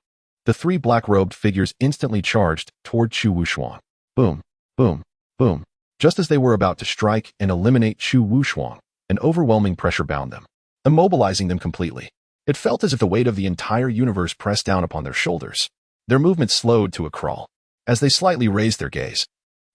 the three black-robed figures instantly charged toward Chu Wushuang. Boom, boom, boom. Just as they were about to strike and eliminate Chu Wushuang, an overwhelming pressure bound them, immobilizing them completely. It felt as if the weight of the entire universe pressed down upon their shoulders. Their movement slowed to a crawl. As they slightly raised their gaze,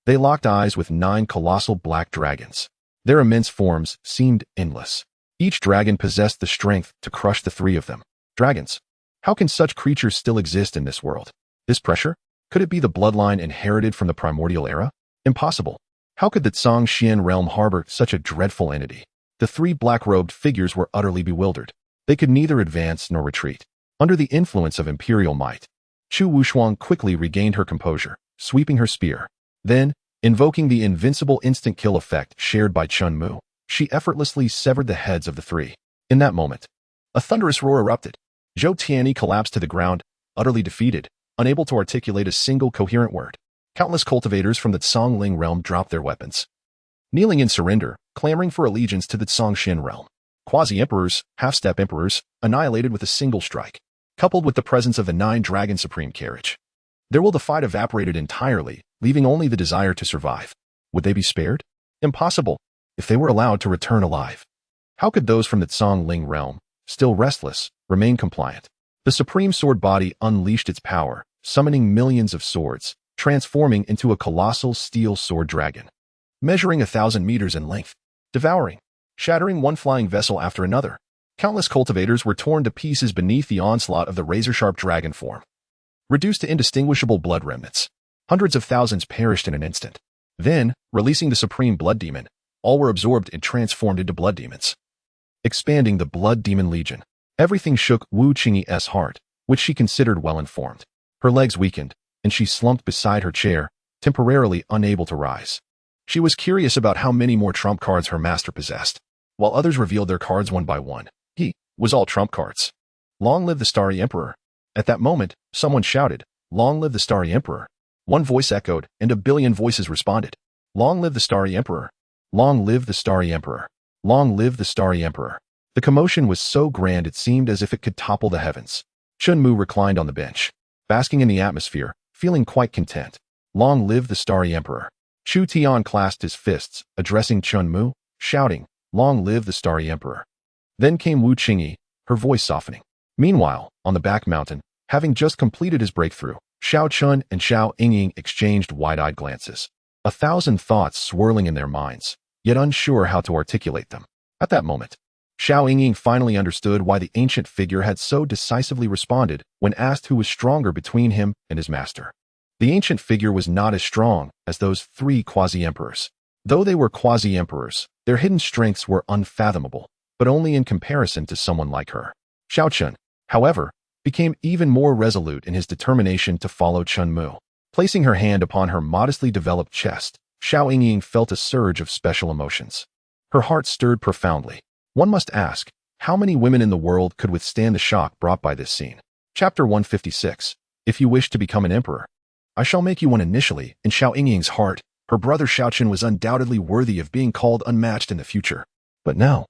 they locked eyes with 9 colossal black dragons. Their immense forms seemed endless. Each dragon possessed the strength to crush the three of them. Dragons. How can such creatures still exist in this world? This pressure? Could it be the bloodline inherited from the primordial era? Impossible. How could the Zhongxian realm harbor such a dreadful entity? The three black-robed figures were utterly bewildered. They could neither advance nor retreat. Under the influence of imperial might, Chu Wushuang quickly regained her composure, sweeping her spear. Then, invoking the invincible instant kill effect shared by Chen Mu, she effortlessly severed the heads of the three. In that moment, a thunderous roar erupted. Zhou Tianyi collapsed to the ground, utterly defeated, unable to articulate a single coherent word. Countless cultivators from the Zhongling realm dropped their weapons, kneeling in surrender, clamoring for allegiance to the Zhongxian realm. Quasi-emperors, half-step emperors, annihilated with a single strike, coupled with the presence of the 9 Dragon Supreme carriage. Their will to fight evaporated entirely, leaving only the desire to survive. Would they be spared? Impossible. If they were allowed to return alive, how could those from the Zhongling realm, still restless, remain compliant? The Supreme Sword Body unleashed its power, summoning millions of swords, transforming into a colossal steel sword dragon, measuring 1,000 meters in length, devouring, shattering one flying vessel after another. Countless cultivators were torn to pieces beneath the onslaught of the razor-sharp dragon form, reduced to indistinguishable blood remnants. Hundreds of thousands perished in an instant. Then, releasing the Supreme Blood Demon, all were absorbed and transformed into blood demons, expanding the Blood Demon Legion. Everything shook Wu Qingyi's heart, which she considered well-informed. Her legs weakened, and she slumped beside her chair, temporarily unable to rise. She was curious about how many more trump cards her master possessed. While others revealed their cards one by one, he was all trump cards. Long live the Starry Emperor! At that moment, someone shouted, "Long live the Starry Emperor!" One voice echoed, and a billion voices responded. "Long live the Starry Emperor! Long live the Starry Emperor! Long live the Starry Emperor!" The commotion was so grand it seemed as if it could topple the heavens. Chen Mu reclined on the bench, basking in the atmosphere, feeling quite content. Long live the Starry Emperor! Chu Tian clasped his fists, addressing Chen Mu, shouting, "Long live the Starry Emperor!" Then came Wu Qingyi, her voice softening. Meanwhile, on the back mountain, having just completed his breakthrough, Xiao Chun and Xiao Yingying exchanged wide-eyed glances, 1,000 thoughts swirling in their minds, yet unsure how to articulate them. At that moment, Xiao Yingying finally understood why the ancient figure had so decisively responded when asked who was stronger between him and his master. The ancient figure was not as strong as those 3 quasi-emperors. Though they were quasi-emperors, their hidden strengths were unfathomable, but only in comparison to someone like her. Xiao Chun, however, became even more resolute in his determination to follow Chen Mu. Placing her hand upon her modestly developed chest, Xiao Yingying felt a surge of special emotions. Her heart stirred profoundly. One must ask, how many women in the world could withstand the shock brought by this scene? Chapter 156. If you wish to become an emperor, I shall make you one. Initially, in Xiao Yingying's heart, her brother Xiao Chun was undoubtedly worthy of being called unmatched in the future. But now,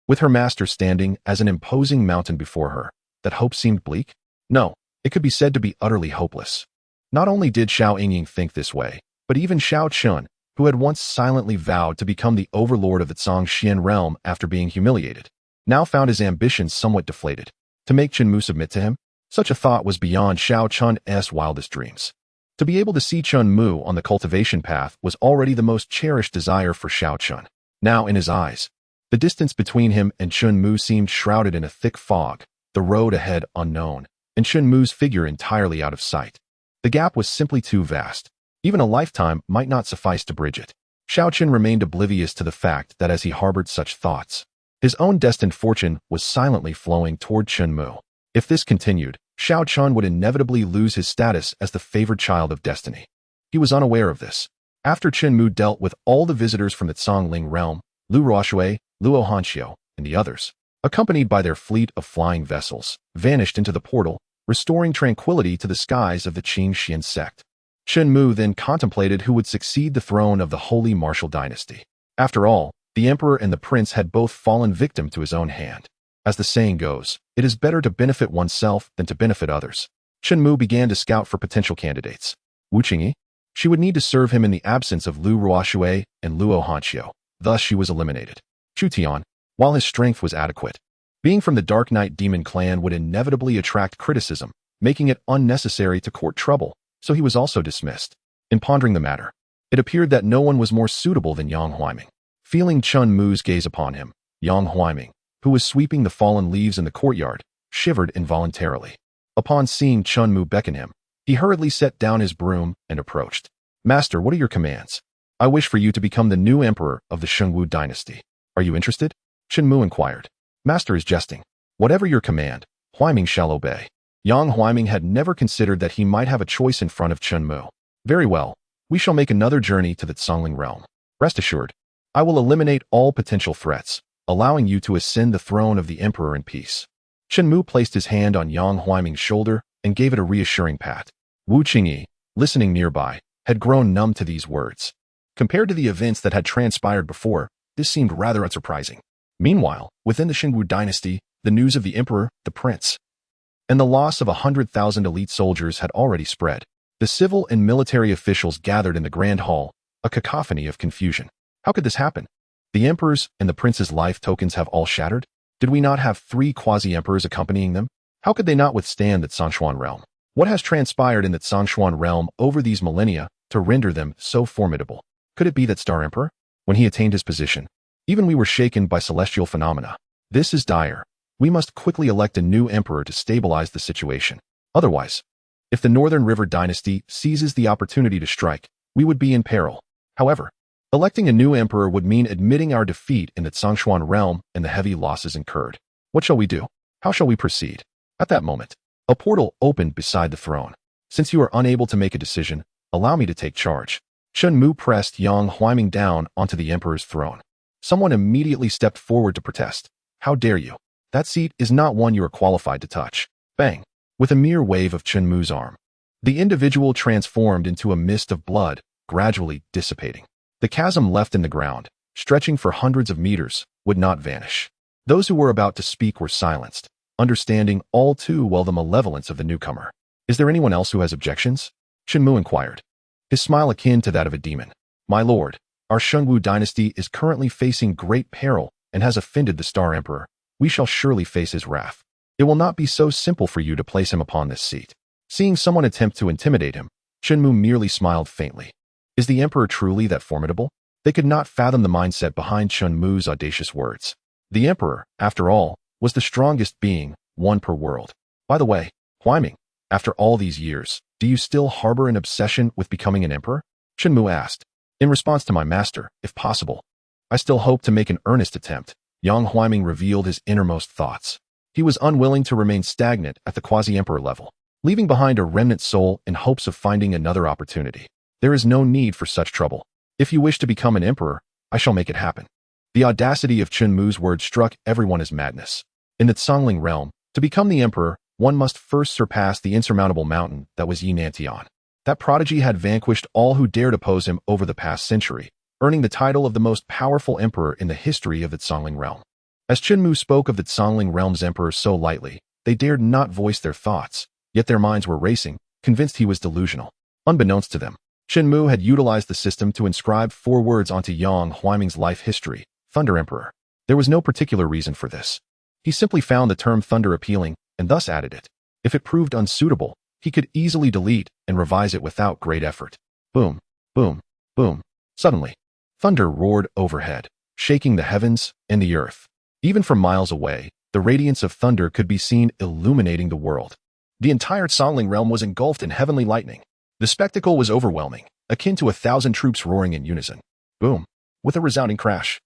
with her master standing as an imposing mountain before her, that hope seemed bleak? No, it could be said to be utterly hopeless. Not only did Xiao Yingying think this way, but even Xiao Chun, who had once silently vowed to become the overlord of the Zhongxian realm after being humiliated, now found his ambitions somewhat deflated. To make Chen Mu submit to him? Such a thought was beyond Xiao Chun's wildest dreams. To be able to see Chen Mu on the cultivation path was already the most cherished desire for Xiao Chun. Now in his eyes, the distance between him and Chen Mu seemed shrouded in a thick fog, the road ahead unknown, and Chen Mu's figure entirely out of sight. The gap was simply too vast. Even a lifetime might not suffice to bridge it. Xiao Chun remained oblivious to the fact that as he harbored such thoughts, his own destined fortune was silently flowing toward Chen Mu. If this continued, Xiao Chun would inevitably lose his status as the favored child of destiny. He was unaware of this. After Chen Mu dealt with all the visitors from the Congling realm, Lu Ruoshui, Luo Hanxiu, and the others, accompanied by their fleet of flying vessels, vanished into the portal, restoring tranquility to the skies of the Qin Xian sect. Chen Mu then contemplated who would succeed the throne of the Holy Martial Dynasty. After all, the emperor and the prince had both fallen victim to his own hand. As the saying goes, it is better to benefit oneself than to benefit others. Chen Mu began to scout for potential candidates. Wu Qingyi? She would need to serve him in the absence of Lu Ruoshui and Luo Hanxiu. Thus she was eliminated. Chu Tian, while his strength was adequate, being from the Dark Knight Demon clan would inevitably attract criticism, making it unnecessary to court trouble, so he was also dismissed. In pondering the matter, it appeared that no one was more suitable than Yang Huaiming. Feeling Chen Mu's gaze upon him, Yang Huaiming, who was sweeping the fallen leaves in the courtyard, shivered involuntarily. Upon seeing Chen Mu beckon him, he hurriedly set down his broom and approached. Master, what are your commands? I wish for you to become the new emperor of the Shengwu dynasty. Are you interested? Chen Mu inquired. Master is jesting. Whatever your command, Huaiming shall obey. Yang Huaiming had never considered that he might have a choice in front of Chen Mu. Very well, we shall make another journey to the Congling realm. Rest assured, I will eliminate all potential threats, allowing you to ascend the throne of the emperor in peace. Chen Mu placed his hand on Yang Huaiming's shoulder and gave it a reassuring pat. Wu Qingyi, listening nearby, had grown numb to these words. Compared to the events that had transpired before, this seemed rather unsurprising. Meanwhile, within the Shengwu dynasty, the news of the emperor, the prince, and the loss of 100,000 elite soldiers had already spread. The civil and military officials gathered in the grand hall, a cacophony of confusion. How could this happen? The emperor's and the prince's life tokens have all shattered? Did we not have 3 quasi-emperors accompanying them? How could they not withstand the Zhongshuan realm? What has transpired in the Zhongshuan realm over these millennia to render them so formidable? Could it be that Star Emperor? When he attained his position, even we were shaken by celestial phenomena. This is dire. We must quickly elect a new emperor to stabilize the situation. Otherwise, if the Northern River dynasty seizes the opportunity to strike, we would be in peril. However, electing a new emperor would mean admitting our defeat in the Zhongshuan realm and the heavy losses incurred. What shall we do? How shall we proceed? At that moment, a portal opened beside the throne. Since you are unable to make a decision, allow me to take charge. Chen Mu pressed Yang Huaiming down onto the emperor's throne. Someone immediately stepped forward to protest. How dare you? That seat is not one you are qualified to touch. Bang! With a mere wave of Chen Mu's arm, the individual transformed into a mist of blood, gradually dissipating. The chasm left in the ground, stretching for hundreds of meters, would not vanish. Those who were about to speak were silenced, understanding all too well the malevolence of the newcomer. Is there anyone else who has objections? Chen Mu inquired, his smile akin to that of a demon. My lord, our Shengwu dynasty is currently facing great peril and has offended the Star Emperor. We shall surely face his wrath. It will not be so simple for you to place him upon this seat. Seeing someone attempt to intimidate him, Chen Mu merely smiled faintly. Is the emperor truly that formidable? They could not fathom the mindset behind Chen Mu's audacious words. The emperor, after all, was the strongest being, one per world. By the way, Huaiming, after all these years, do you still harbor an obsession with becoming an emperor? Chen Mu asked. In response to my master, if possible. I still hope to make an earnest attempt. Yang Huaiming revealed his innermost thoughts. He was unwilling to remain stagnant at the quasi-emperor level, leaving behind a remnant soul in hopes of finding another opportunity. There is no need for such trouble. If you wish to become an emperor, I shall make it happen. The audacity of Chen Mu's words struck everyone as madness. In the Congling realm, to become the emperor, one must first surpass the insurmountable mountain that was Yinantian. That prodigy had vanquished all who dared oppose him over the past century, earning the title of the most powerful emperor in the history of the Congling realm. As Chen Mu spoke of the Congling realm's emperor so lightly, they dared not voice their thoughts, yet their minds were racing, convinced he was delusional. Unbeknownst to them, Chen Mu had utilized the system to inscribe 4 words onto Yang Huaiming's life history, Thunder Emperor. There was no particular reason for this. He simply found the term thunder appealing, and thus added it. If it proved unsuitable, he could easily delete and revise it without great effort. Boom, boom, boom. Suddenly, thunder roared overhead, shaking the heavens and the earth. Even from miles away, the radiance of thunder could be seen illuminating the world. The entire Songling realm was engulfed in heavenly lightning. The spectacle was overwhelming, akin to 1,000 troops roaring in unison. Boom! With a resounding crash,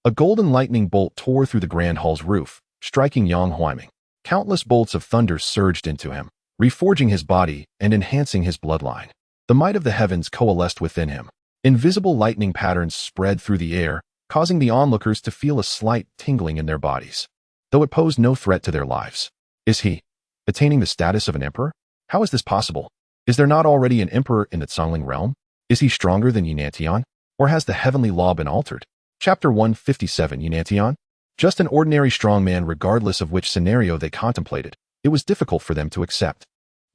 a golden lightning bolt tore through the grand hall's roof, striking Yang Huaiming. Countless bolts of thunder surged into him, reforging his body and enhancing his bloodline. The might of the heavens coalesced within him. Invisible lightning patterns spread through the air, causing the onlookers to feel a slight tingling in their bodies, though it posed no threat to their lives. Is he attaining the status of an emperor? How is this possible? Is there not already an emperor in the Songling realm? Is he stronger than Yinantian? Or has the heavenly law been altered? Chapter 157. Yinantian? Just an ordinary strongman regardless of which scenario they contemplated, it was difficult for them to accept.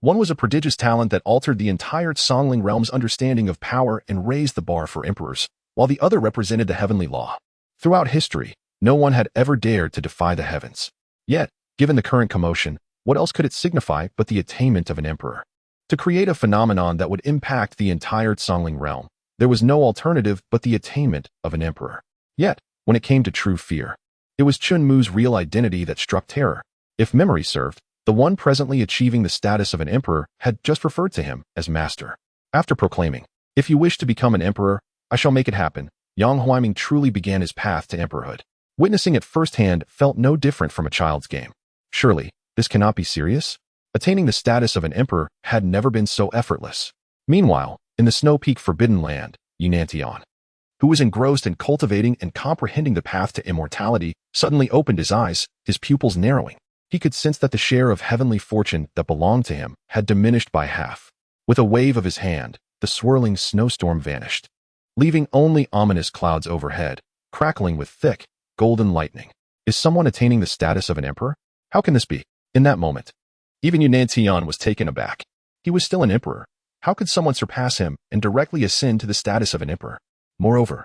One was a prodigious talent that altered the entire Songling realm's understanding of power and raised the bar for emperors, while the other represented the heavenly law. Throughout history, no one had ever dared to defy the heavens. Yet, given the current commotion, what else could it signify but the attainment of an emperor? To create a phenomenon that would impact the entire Songling realm, there was no alternative but the attainment of an emperor. Yet, when it came to true fear, it was Chen Mu's real identity that struck terror. If memory served, the one presently achieving the status of an emperor had just referred to him as master. After proclaiming, "If you wish to become an emperor, I shall make it happen," Yang Huaiming truly began his path to emperorhood. Witnessing it firsthand felt no different from a child's game. Surely, this cannot be serious? Attaining the status of an emperor had never been so effortless. Meanwhile, in the Snow Peak Forbidden Land, Yinantian, who was engrossed in cultivating and comprehending the path to immortality, suddenly opened his eyes, his pupils narrowing. He could sense that the share of heavenly fortune that belonged to him had diminished by half. With a wave of his hand, the swirling snowstorm vanished, leaving only ominous clouds overhead, crackling with thick, golden lightning. Is someone attaining the status of an emperor? How can this be? In that moment, even Yunantian was taken aback. He was still an emperor. How could someone surpass him and directly ascend to the status of an emperor? Moreover,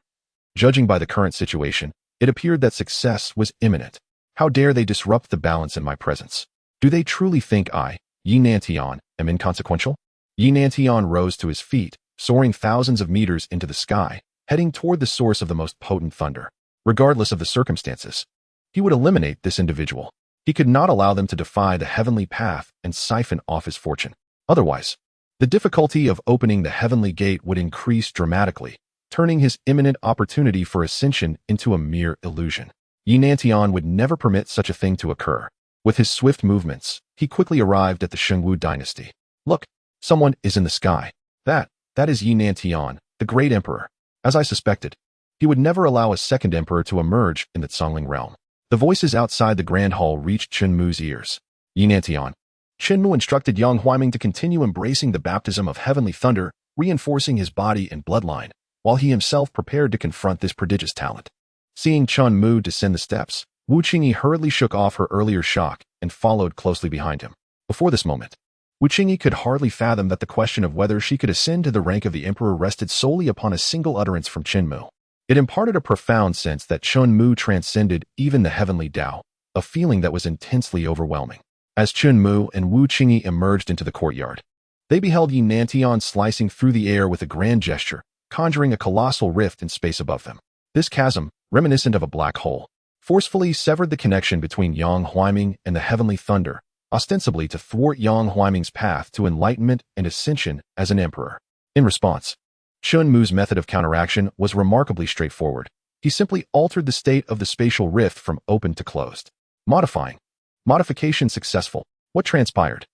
judging by the current situation, it appeared that success was imminent. How dare they disrupt the balance in my presence? Do they truly think I, Yinantian, am inconsequential? Yinantian rose to his feet, soaring thousands of meters into the sky, heading toward the source of the most potent thunder. Regardless of the circumstances, he would eliminate this individual. He could not allow them to defy the heavenly path and siphon off his fortune. Otherwise, the difficulty of opening the heavenly gate would increase dramatically, turning his imminent opportunity for ascension into a mere illusion. Yinantian would never permit such a thing to occur. With his swift movements, he quickly arrived at the Shengwu dynasty. Look, someone is in the sky. That is Yinantian, the great emperor. As I suspected, he would never allow a second emperor to emerge in the Songling realm. The voices outside the grand hall reached Chen Mu's ears. Yinantian. Chen Mu instructed Yang Huaiming to continue embracing the baptism of heavenly thunder, reinforcing his body and bloodline, while he himself prepared to confront this prodigious talent. Seeing Chen Mu descend the steps, Wu Qingyi hurriedly shook off her earlier shock and followed closely behind him. Before this moment, Wu Qingyi could hardly fathom that the question of whether she could ascend to the rank of the emperor rested solely upon a single utterance from Chen Mu. It imparted a profound sense that Chen Mu transcended even the heavenly Tao, a feeling that was intensely overwhelming. As Chen Mu and Wu Qingyi emerged into the courtyard, they beheld Yinantian slicing through the air with a grand gesture, conjuring a colossal rift in space above them. This chasm, reminiscent of a black hole, forcefully severed the connection between Yang Huaiming and the heavenly thunder, ostensibly to thwart Yang Huaiming's path to enlightenment and ascension as an emperor. In response, Chen Mu's method of counteraction was remarkably straightforward. He simply altered the state of the spatial rift from open to closed. Modification successful. What transpired?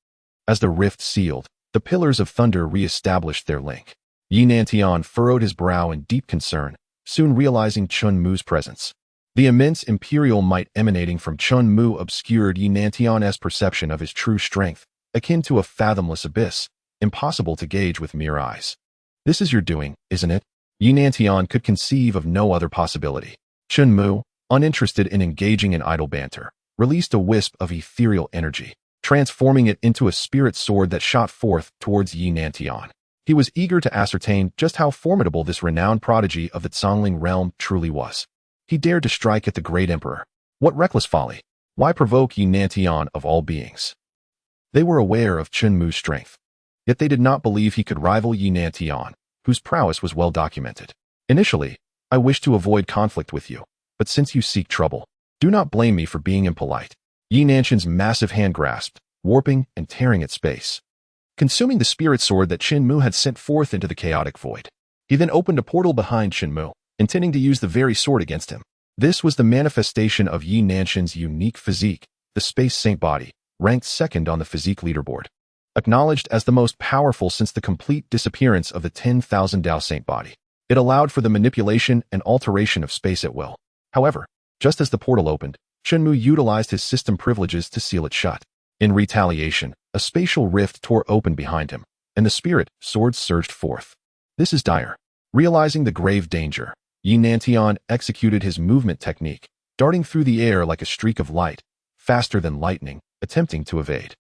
As the rift sealed, the pillars of thunder re-established their link. Yinantian furrowed his brow in deep concern, soon realizing Chen Mu's presence. The immense imperial might emanating from Chen Mu obscured Yinantian's perception of his true strength, akin to a fathomless abyss, impossible to gauge with mere eyes. This is your doing, isn't it? Yinantian could conceive of no other possibility. Chen Mu, uninterested in engaging in idle banter, released a wisp of ethereal energy, transforming it into a spirit sword that shot forth towards Yinantian. He was eager to ascertain just how formidable this renowned prodigy of the Songling realm truly was. He dared to strike at the great emperor. What reckless folly! Why provoke Yinantian of all beings? They were aware of Chen Mu's strength, yet they did not believe he could rival Yi Nantian, whose prowess was well documented. Initially, I wished to avoid conflict with you, but since you seek trouble, do not blame me for being impolite. Yi Nantian's massive hand grasped, warping and tearing at space, consuming the spirit sword that Chen Mu had sent forth into the chaotic void. He then opened a portal behind Chen Mu, intending to use the very sword against him. This was the manifestation of Yi Nantian's unique physique, the Space Saint body, ranked second on the physique leaderboard, acknowledged as the most powerful since the complete disappearance of the 10,000 Dao Saint body. It allowed for the manipulation and alteration of space at will. However, just as the portal opened, Chen Mu utilized his system privileges to seal it shut. In retaliation, a spatial rift tore open behind him, and the spirit sword surged forth. This is dire. Realizing the grave danger, Yi Nantian executed his movement technique, darting through the air like a streak of light, faster than lightning, attempting to evade.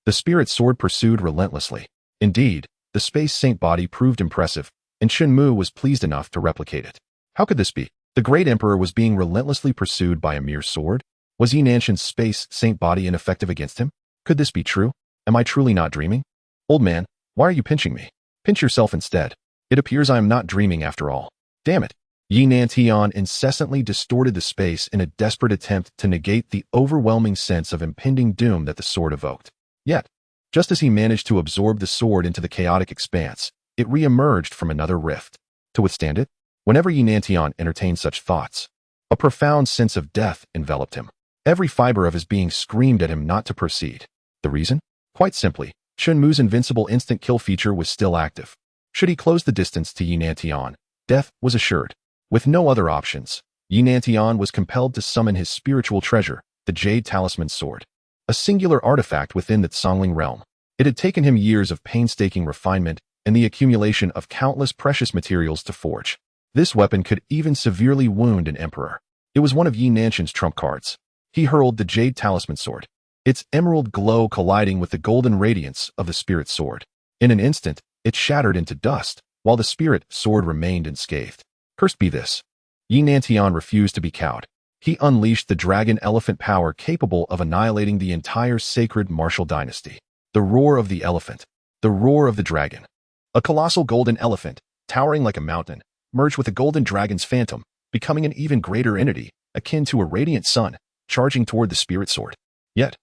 The spirit sword pursued relentlessly. Indeed, the Space Saint body proved impressive, and Chen Mu was pleased enough to replicate it. How could this be? The great emperor was being relentlessly pursued by a mere sword? Was Yi Nantian's Space Saint body ineffective against him? Could this be true? Am I truly not dreaming? Old man, why are you pinching me? Pinch yourself instead. It appears I am not dreaming after all. Damn it. Yi Nantian incessantly distorted the space in a desperate attempt to negate the overwhelming sense of impending doom that the sword evoked. Yet, just as he managed to absorb the sword into the chaotic expanse, it re-emerged from another rift. To withstand it, whenever Yi Nantian entertained such thoughts, a profound sense of death enveloped him. Every fiber of his being screamed at him not to proceed. The reason? Quite simply, Chen Mu's invincible instant kill feature was still active. Should he close the distance to Yi Nantian, death was assured. With no other options, Yi Nantian was compelled to summon his spiritual treasure, the Jade Talisman Sword, a singular artifact within the Songling realm. It had taken him years of painstaking refinement and the accumulation of countless precious materials to forge. This weapon could even severely wound an emperor. It was one of Yi Nantian's trump cards. He hurled the Jade Talisman Sword, its emerald glow colliding with the golden radiance of the spirit sword. In an instant, it shattered into dust, while the spirit sword remained unscathed. Cursed be this. Yi Nantian refused to be cowed. He unleashed the dragon elephant power capable of annihilating the entire sacred martial dynasty. The roar of the elephant. The roar of the dragon. A colossal golden elephant, towering like a mountain, merged with a golden dragon's phantom, becoming an even greater entity, akin to a radiant sun, charging toward the spirit sword. Yet,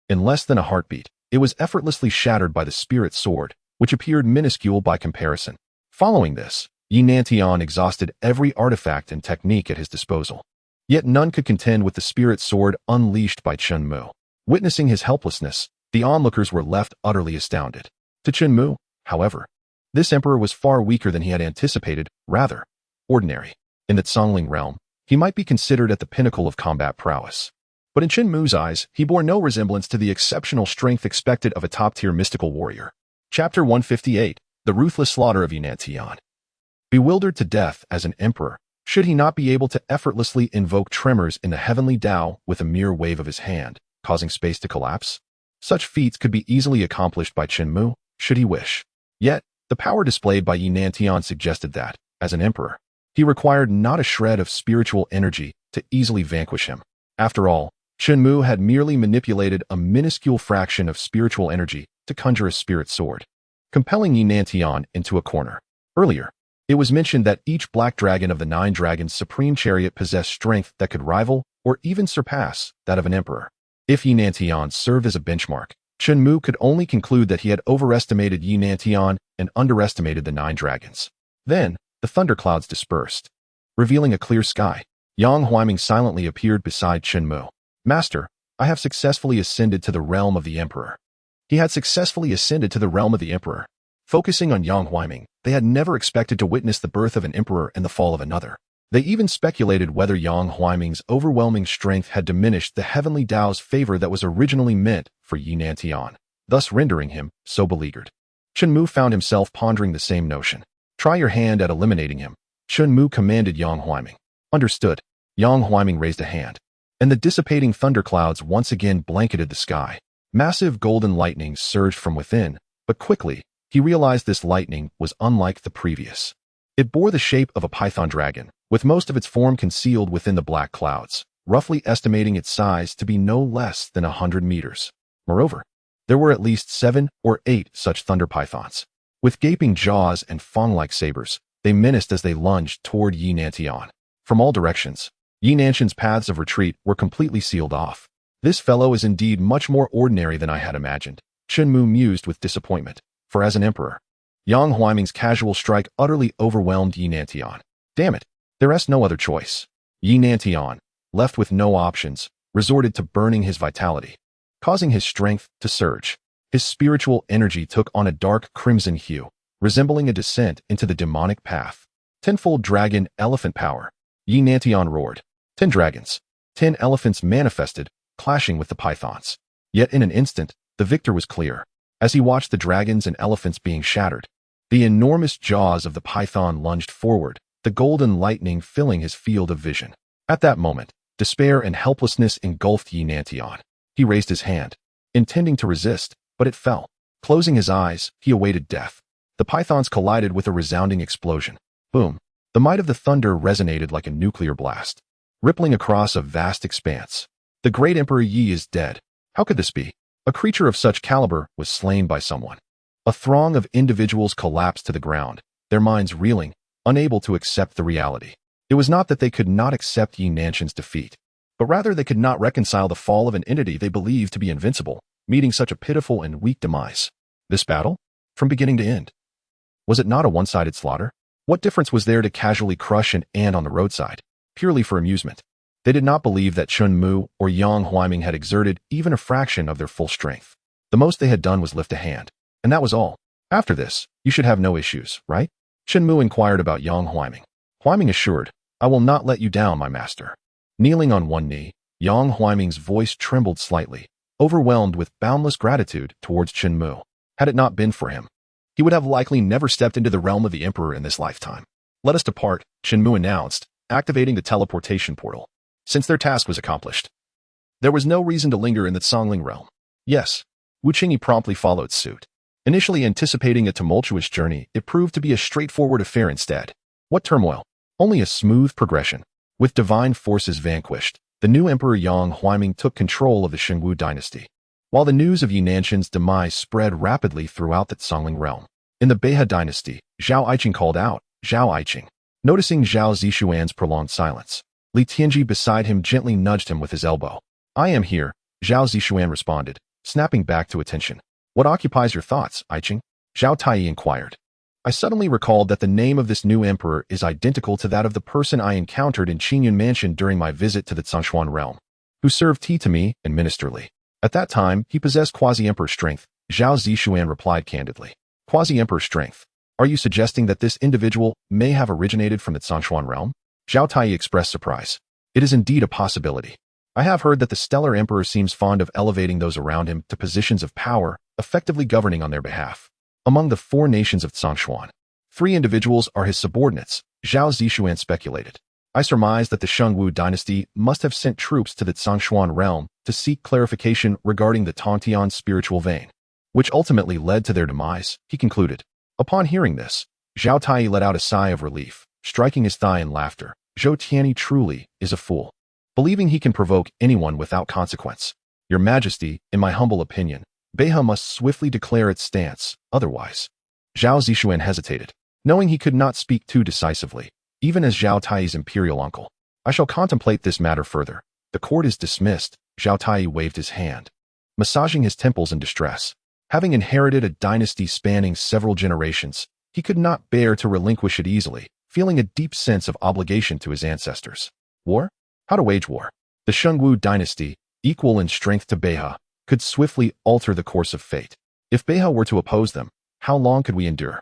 in less than a heartbeat, it was effortlessly shattered by the spirit sword, which appeared minuscule by comparison. Following this, Yi Nantian exhausted every artifact and technique at his disposal. Yet none could contend with the spirit sword unleashed by Chen Mu. Witnessing his helplessness, the onlookers were left utterly astounded. To Chen Mu, however, this emperor was far weaker than he had anticipated, rather ordinary. In the Songling realm, he might be considered at the pinnacle of combat prowess. But in Chen Mu's eyes, he bore no resemblance to the exceptional strength expected of a top-tier mystical warrior. Chapter 158, The Ruthless Slaughter of Yi Nantian. Bewildered to death as an emperor, should he not be able to effortlessly invoke tremors in the heavenly Tao with a mere wave of his hand, causing space to collapse? Such feats could be easily accomplished by Chen Mu, should he wish. Yet, the power displayed by Yi Nantian suggested that, as an emperor, he required not a shred of spiritual energy to easily vanquish him. After all, Chen Mu had merely manipulated a minuscule fraction of spiritual energy to conjure a spirit sword, compelling Yi Nantian into a corner. Earlier, it was mentioned that each black dragon of the 9 dragons' supreme chariot possessed strength that could rival or even surpass that of an emperor. If Yi Nantian served as a benchmark, Chen Mu could only conclude that he had overestimated Yi Nantian and underestimated the 9 dragons. Then, the thunderclouds dispersed, revealing a clear sky. Yang Huaiming silently appeared beside Chen Mu. Master, I have successfully ascended to the realm of the emperor. He had successfully ascended to the realm of the emperor. Focusing on Yang Huaiming, they had never expected to witness the birth of an emperor and the fall of another. They even speculated whether Yang Huaiming's overwhelming strength had diminished the heavenly Tao's favor that was originally meant for Yi Nantian, thus rendering him so beleaguered. Chen Mu found himself pondering the same notion. Try your hand at eliminating him, Chen Mu commanded Yang Huaiming. Understood. Yang Huaiming raised a hand, and the dissipating thunderclouds once again blanketed the sky. Massive golden lightning surged from within, but quickly, he realized this lightning was unlike the previous. It bore the shape of a python dragon, with most of its form concealed within the black clouds, roughly estimating its size to be no less than 100 meters. Moreover, There were at least 7 or 8 such thunder pythons. With gaping jaws and fang-like sabers, they menaced as they lunged toward Yi Nantian. From all directions, Yi Nantian's paths of retreat were completely sealed off. This fellow is indeed much more ordinary than I had imagined, Chen Mu mused with disappointment, for as an emperor, Yang Huaiming's casual strike utterly overwhelmed Yi Nantian. Damn it, there is no other choice. Yi Nantian, left with no options, resorted to burning his vitality, causing his strength to surge. His spiritual energy took on a dark crimson hue, resembling a descent into the demonic path. Tenfold dragon elephant power. Yi Nantian roared. 10 dragons. 10 elephants manifested, clashing with the pythons. Yet in an instant, the victor was clear. As he watched the dragons and elephants being shattered, the enormous jaws of the python lunged forward, the golden lightning filling his field of vision. At that moment, despair and helplessness engulfed Yi Nantian. He raised his hand, intending to resist, but it fell. Closing his eyes, he awaited death. The pythons collided with a resounding explosion. Boom! The might of the thunder resonated like a nuclear blast, rippling across a vast expanse. The great Emperor Yi is dead. How could this be? A creature of such caliber was slain by someone. A throng of individuals collapsed to the ground, their minds reeling, unable to accept the reality. It was not that they could not accept Yi Nantian's defeat, but rather they could not reconcile the fall of an entity they believed to be invincible, meeting such a pitiful and weak demise. This battle? From beginning to end. Was it not a one-sided slaughter? What difference was there to casually crush an ant on the roadside, purely for amusement? They did not believe that Chen Mu or Yang Huaiming had exerted even a fraction of their full strength. The most they had done was lift a hand, and that was all. After this, you should have no issues, right? Chen Mu inquired about Yang Huaiming. Huaiming assured, I will not let you down, my master. Kneeling on one knee, Yang Huaiming's voice trembled slightly, overwhelmed with boundless gratitude towards Chen Mu. Had it not been for him, he would have likely never stepped into the realm of the emperor in this lifetime. Let us depart, Chen Mu announced, activating the teleportation portal. Since their task was accomplished, there was no reason to linger in the Songling realm. Yes, Wu Qingyi promptly followed suit. Initially anticipating a tumultuous journey, it proved to be a straightforward affair instead. What turmoil? Only a smooth progression. With divine forces vanquished, the new Emperor Yang Huaiming took control of the Shengwu dynasty, while the news of Yi Nantian's demise spread rapidly throughout the Songling realm. In the Beihe dynasty, Zhao Aiqing called out, Zhao Aiqing. Noticing Zhao Zishuan's prolonged silence, Li Tianji beside him gently nudged him with his elbow. I am here, Zhao Zishuan responded, snapping back to attention. What occupies your thoughts, Aiqing? Zhao Taiyi inquired. I suddenly recalled that the name of this new emperor is identical to that of the person I encountered in Qingyun Mansion during my visit to the Zhongshuan realm, who served tea to me and ministerly. At that time, he possessed quasi-emperor strength, Zhao Zishuan replied candidly. Quasi-emperor strength? Are you suggesting that this individual may have originated from the Zhongshuan realm? Zhao Taiyi expressed surprise. It is indeed a possibility. I have heard that the stellar emperor seems fond of elevating those around him to positions of power, effectively governing on their behalf. Among the 4 nations of Zhongshuan, 3 individuals are his subordinates, Zhao Zishuan speculated. I surmise that the Shengwu dynasty must have sent troops to the Zhongshuan realm to seek clarification regarding the Tongtian's spiritual vein, which ultimately led to their demise, he concluded. Upon hearing this, Zhao Taiyi let out a sigh of relief, striking his thigh in laughter. Zhou Tianyi truly is a fool, believing he can provoke anyone without consequence. Your Majesty, in my humble opinion, Beihe must swiftly declare its stance, otherwise. Zhao Zishuan hesitated, knowing he could not speak too decisively, even as Zhao Taiyi's imperial uncle. I shall contemplate this matter further. The court is dismissed, Zhao Taiyi waved his hand, massaging his temples in distress. Having inherited a dynasty spanning several generations, he could not bear to relinquish it easily, feeling a deep sense of obligation to his ancestors. War? How to wage war? The Shengwu dynasty, equal in strength to Beihe, could swiftly alter the course of fate. If Beihe were to oppose them, how long could we endure?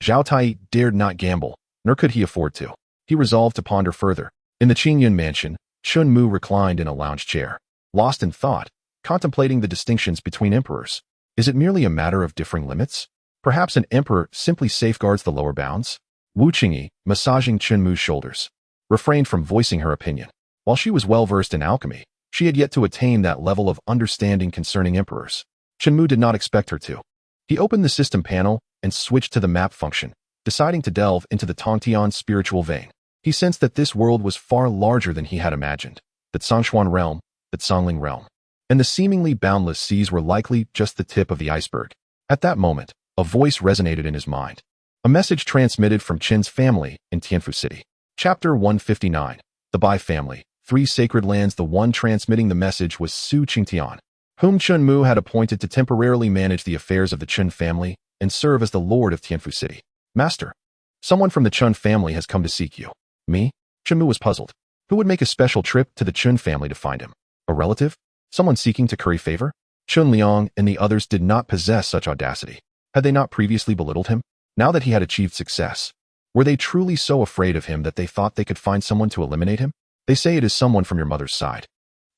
Zhao Taiyi dared not gamble, nor could he afford to. He resolved to ponder further. In the Qingyun mansion, Chen Mu reclined in a lounge chair, lost in thought, contemplating the distinctions between emperors. Is it merely a matter of differing limits? Perhaps an emperor simply safeguards the lower bounds? Wu Qingyi, massaging Chen Mu's shoulders, refrained from voicing her opinion. While she was well-versed in alchemy, she had yet to attain that level of understanding concerning emperors. Chen Mu did not expect her to. He opened the system panel and switched to the map function, deciding to delve into the Tongtian's spiritual vein. He sensed that this world was far larger than he had imagined. The Zhongshuan realm, the Songling realm, and the seemingly boundless seas were likely just the tip of the iceberg. At that moment, a voice resonated in his mind. A message transmitted from Chen's family in Tianfu City. Chapter 159. The Bai Family. 3 Sacred Lands. The one transmitting the message was Su Qingtian, whom Chen Mu had appointed to temporarily manage the affairs of the Chen family and serve as the lord of Tianfu City. Master, someone from the Chen family has come to seek you. Me? Chen Mu was puzzled. Who would make a special trip to the Chen family to find him? A relative? Someone seeking to curry favor? Chun Liang and the others did not possess such audacity. Had they not previously belittled him? Now that he had achieved success, were they truly so afraid of him that they thought they could find someone to eliminate him? They say it is someone from your mother's side.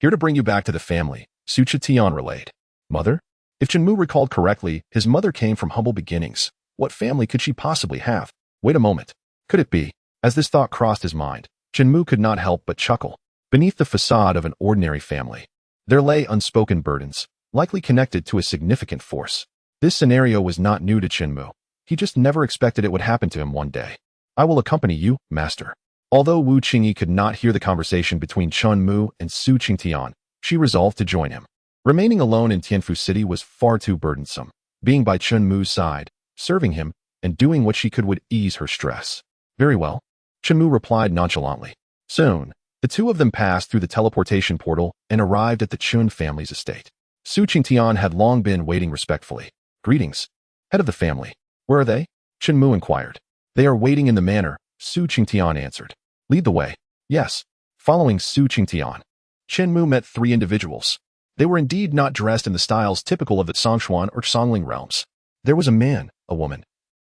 Here to bring you back to the family, Su Qingtian relayed. Mother? If Chen Mu recalled correctly, his mother came from humble beginnings. What family could she possibly have? Wait a moment. Could it be? As this thought crossed his mind, Chen Mu could not help but chuckle. Beneath the facade of an ordinary family, there lay unspoken burdens, likely connected to a significant force. This scenario was not new to Chen Mu. He just never expected it would happen to him one day. I will accompany you, master. Although Wu Qingyi could not hear the conversation between Chen Mu and Su Qingtian, she resolved to join him. Remaining alone in Tianfu City was far too burdensome. Being by Chen Mu's side, serving him, and doing what she could would ease her stress. Very well, Chen Mu replied nonchalantly. Soon, the two of them passed through the teleportation portal and arrived at the Chun family's estate. Su Qingtian had long been waiting respectfully. Greetings, head of the family. Where are they? Chen Mu inquired. They are waiting in the manor, Su Qingtian answered. Lead the way. Yes. Following Su Qingtian, Chen Mu met 3 individuals. They were indeed not dressed in the styles typical of the Songshuan or Songling realms. There was a man, a woman,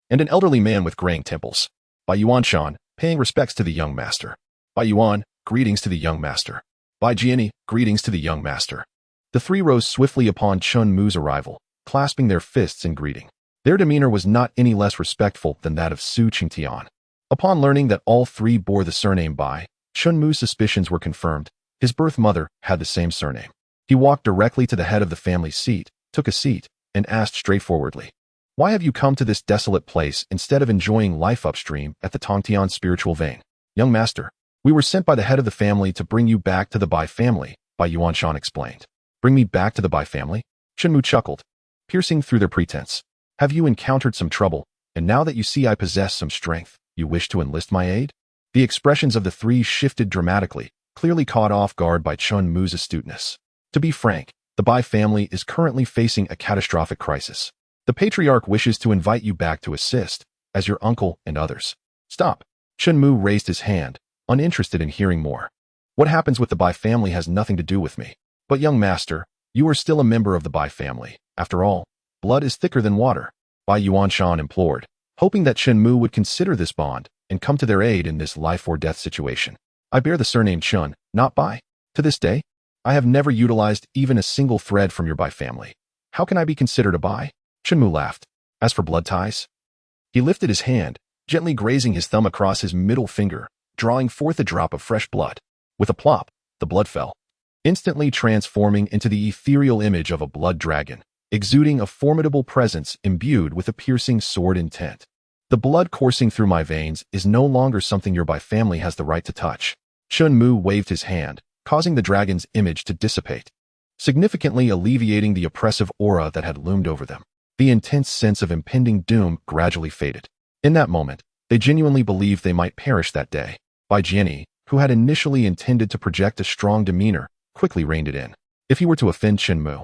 and an elderly man with graying temples. Bai Yuanshan, paying respects to the young master. Bai Yuan, greetings to the young master. Bai Jiani, greetings to the young master. The 3 rose swiftly upon Chen Mu's arrival, clasping their fists in greeting. Their demeanor was not any less respectful than that of Su Qingtian. Upon learning that all 3 bore the surname Bai, Chen Mu's suspicions were confirmed. His birth mother had the same surname. He walked directly to the head of the family seat, took a seat, and asked straightforwardly, "Why have you come to this desolate place instead of enjoying life upstream at the Tongtian spiritual vein?" "Young master, we were sent by the head of the family to bring you back to the Bai family," Bai Yuanshan explained. "Bring me back to the Bai family?" Chen Mu chuckled, piercing through their pretense. "Have you encountered some trouble, and now that you see I possess some strength, you wish to enlist my aid?" The expressions of the 3 shifted dramatically, clearly caught off guard by Chen Mu's astuteness. To be frank, the Bai family is currently facing a catastrophic crisis. The patriarch wishes to invite you back to assist, as your uncle and others. Stop. Chen Mu raised his hand, uninterested in hearing more. What happens with the Bai family has nothing to do with me. But young master, you are still a member of the Bai family. After all, blood is thicker than water, Bai Yuanshan implored, hoping that Chen Mu would consider this bond and come to their aid in this life-or-death situation. I bear the surname Chun, not Bai. To this day, I have never utilized even a single thread from your Bai family. How can I be considered a Bai? Chen Mu laughed. As for blood ties? He lifted his hand, gently grazing his thumb across his middle finger, drawing forth a drop of fresh blood. With a plop, the blood fell, instantly transforming into the ethereal image of a blood dragon, exuding a formidable presence imbued with a piercing sword intent. The blood coursing through my veins is no longer something your Bai family has the right to touch. Chen Mu waved his hand, causing the dragon's image to dissipate, significantly alleviating the oppressive aura that had loomed over them. The intense sense of impending doom gradually faded. In that moment, they genuinely believed they might perish that day. Bai Jiani, who had initially intended to project a strong demeanor, quickly reined it in. If he were to offend Chen Mu,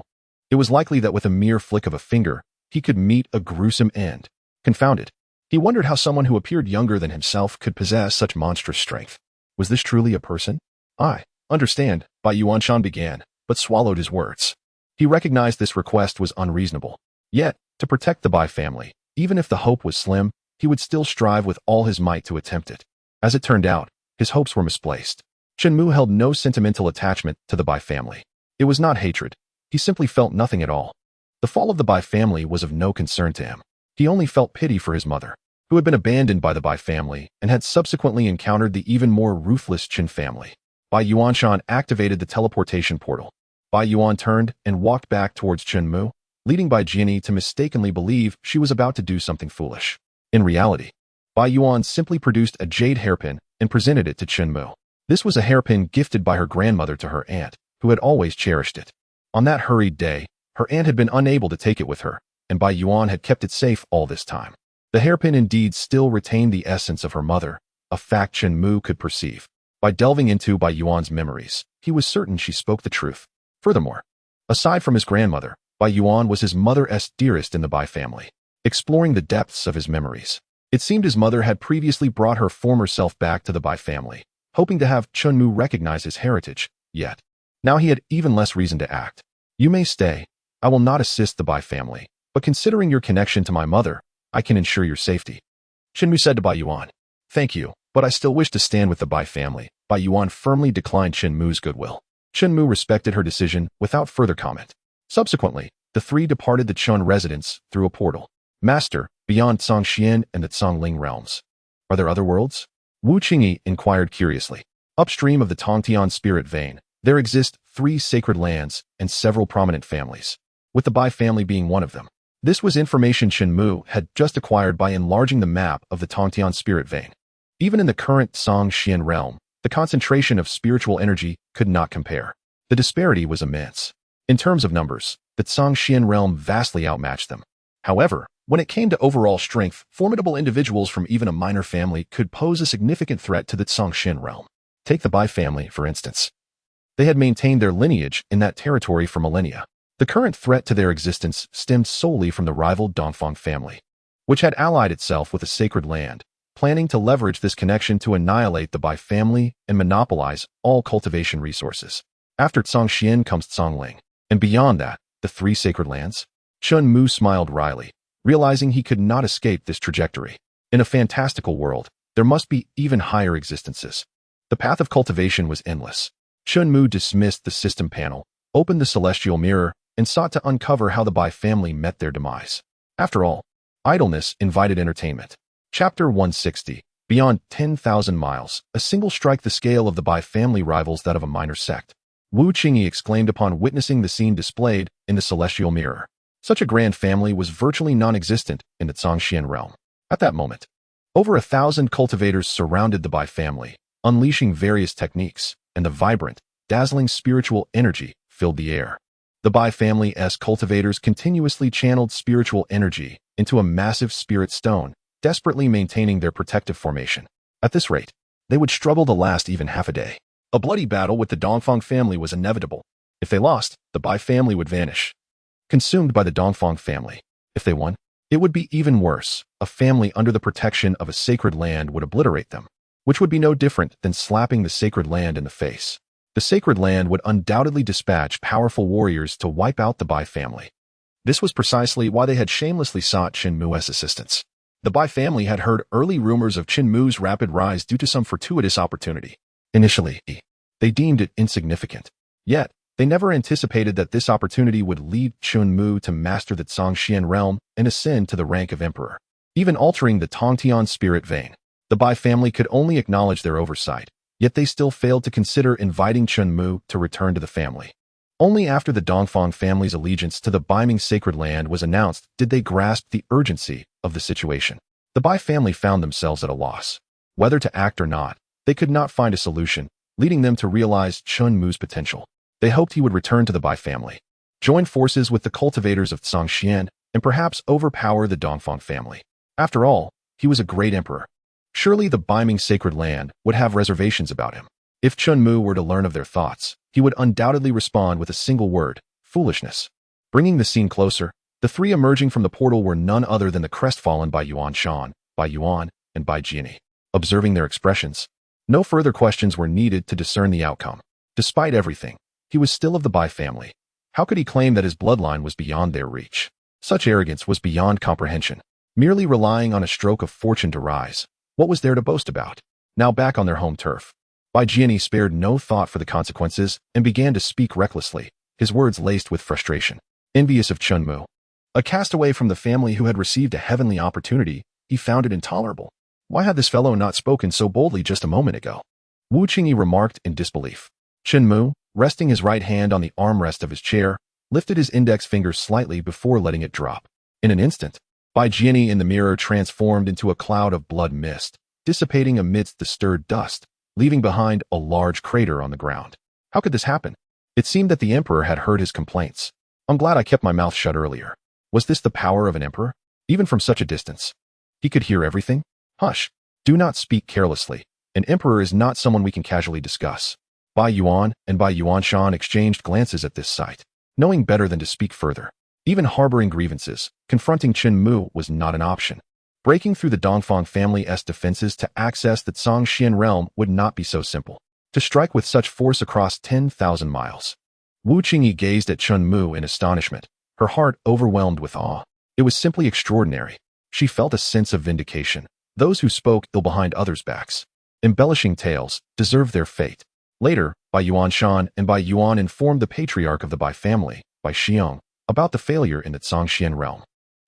it was likely that with a mere flick of a finger, he could meet a gruesome end. Confounded, he wondered how someone who appeared younger than himself could possess such monstrous strength. Was this truly a person? I understand, Bai Yuanshan began, but swallowed his words. He recognized this request was unreasonable. Yet, to protect the Bai family, even if the hope was slim, he would still strive with all his might to attempt it. As it turned out, his hopes were misplaced. Chen Mu held no sentimental attachment to the Bai family. It was not hatred. He simply felt nothing at all. The fall of the Bai family was of no concern to him. He only felt pity for his mother, who had been abandoned by the Bai family and had subsequently encountered the even more ruthless Chen family. Bai Yuanshan activated the teleportation portal. Bai Yuan turned and walked back towards Chen Mu, leading Bai Jiani to mistakenly believe she was about to do something foolish. In reality, Bai Yuan simply produced a jade hairpin and presented it to Chen Mu. This was a hairpin gifted by her grandmother to her aunt, who had always cherished it. On that hurried day, her aunt had been unable to take it with her, and Bai Yuan had kept it safe all this time. The hairpin indeed still retained the essence of her mother, a fact Chen Mu could perceive. By delving into Bai Yuan's memories, he was certain she spoke the truth. Furthermore, aside from his grandmother, Bai Yuan was his mother's dearest in the Bai family. Exploring the depths of his memories, it seemed his mother had previously brought her former self back to the Bai family, hoping to have Chen Mu recognize his heritage, yet now he had even less reason to act. You may stay. I will not assist the Bai family, but considering your connection to my mother, I can ensure your safety. Chen Mu said to Bai Yuan, thank you, but I still wish to stand with the Bai family. Bai Yuan firmly declined Chen Mu's goodwill. Chen Mu respected her decision without further comment. Subsequently, the three departed the Chun residence through a portal. Master, beyond Zhongxian and the Zhongling realms, are there other worlds? Wu Qingyi inquired curiously. Upstream of the Tongtian spirit vein, there exist 3 sacred lands and several prominent families, with the Bai family being one of them. This was information Chen Mu had just acquired by enlarging the map of the Tongtian spirit vein. Even in the current Zhongxian realm, the concentration of spiritual energy could not compare. The disparity was immense. In terms of numbers, the Zhongxian realm vastly outmatched them. However, when it came to overall strength, formidable individuals from even a minor family could pose a significant threat to the Zhongxian realm. Take the Bai family, for instance. They had maintained their lineage in that territory for millennia. The current threat to their existence stemmed solely from the rival Dongfang family, which had allied itself with a sacred land, planning to leverage this connection to annihilate the Bai family and monopolize all cultivation resources. After Zhongxian comes Zhongling, and beyond that, the 3 sacred lands. Chen Mu smiled wryly, realizing he could not escape this trajectory. In a fantastical world, there must be even higher existences. The path of cultivation was endless. Chen Mu dismissed the system panel, opened the celestial mirror, and sought to uncover how the Bai family met their demise. After all, idleness invited entertainment. Chapter 160. Beyond 10,000 miles, a single strike the scale of the Bai family rivals that of a minor sect. Wu Qingyi exclaimed upon witnessing the scene displayed in the celestial mirror. Such a grand family was virtually non-existent in the Zhongxian realm. At that moment, over 1,000 cultivators surrounded the Bai family, unleashing various techniques, and the vibrant, dazzling spiritual energy filled the air. The Bai family's cultivators continuously channeled spiritual energy into a massive spirit stone, desperately maintaining their protective formation. At this rate, they would struggle to last even half a day. A bloody battle with the Dongfang family was inevitable. If they lost, the Bai family would vanish, consumed by the Dongfang family. If they won, it would be even worse. A family under the protection of a sacred land would obliterate them, which would be no different than slapping the sacred land in the face. The sacred land would undoubtedly dispatch powerful warriors to wipe out the Bai family. This was precisely why they had shamelessly sought Chen Mu's assistance. The Bai family had heard early rumors of Chen Mu's rapid rise due to some fortuitous opportunity. Initially, they deemed it insignificant. Yet, they never anticipated that this opportunity would lead Chen Mu to master the Zhongxian realm and ascend to the rank of emperor, even altering the Tongtian spirit vein. The Bai family could only acknowledge their oversight, yet they still failed to consider inviting Chen Mu to return to the family. Only after the Dongfang family's allegiance to the Baiming sacred land was announced did they grasp the urgency of the situation. The Bai family found themselves at a loss. Whether to act or not, they could not find a solution, leading them to realize Chen Mu's potential. They hoped he would return to the Bai family, join forces with the cultivators of Zhongxian, and perhaps overpower the Dongfang family. After all, he was a great emperor. Surely the Baiming sacred land would have reservations about him. If Chen Mu were to learn of their thoughts, he would undoubtedly respond with a single word: foolishness. Bringing the scene closer, the 3 emerging from the portal were none other than the crestfallen Bai Yuan Shan, Bai Yuan, and Bai Jiani. Observing their expressions, no further questions were needed to discern the outcome. Despite everything, he was still of the Bai family. How could he claim that his bloodline was beyond their reach? Such arrogance was beyond comprehension. Merely relying on a stroke of fortune to rise, what was there to boast about? Now back on their home turf, Bai Jiani spared no thought for the consequences and began to speak recklessly, his words laced with frustration. Envious of Chen Mu, a castaway from the family who had received a heavenly opportunity, he found it intolerable. Why had this fellow not spoken so boldly just a moment ago? Wu Qingyi remarked in disbelief. Chen Mu, resting his right hand on the armrest of his chair, lifted his index finger slightly before letting it drop. In an instant, Bai Jiani in the mirror transformed into a cloud of blood mist, dissipating amidst the stirred dust, leaving behind a large crater on the ground. How could this happen? It seemed that the emperor had heard his complaints. I'm glad I kept my mouth shut earlier. Was this the power of an emperor? Even from such a distance. He could hear everything? Hush. Do not speak carelessly. An emperor is not someone we can casually discuss. Bai Yuan and Bai Yuanshan exchanged glances at this sight, knowing better than to speak further. Even harboring grievances, confronting Chen Mu was not an option. Breaking through the Dongfang family's defenses to access the Zhongxian realm would not be so simple. To strike with such force across 10,000 miles. Wu Qingyi gazed at Chen Mu in astonishment, her heart overwhelmed with awe. It was simply extraordinary. She felt a sense of vindication. Those who spoke ill behind others' backs, embellishing tales, deserved their fate. Later, Bai Yuanshan and Bai Yuan informed the patriarch of the Bai family, Bai Xiong, about the failure in the Zhongxian realm.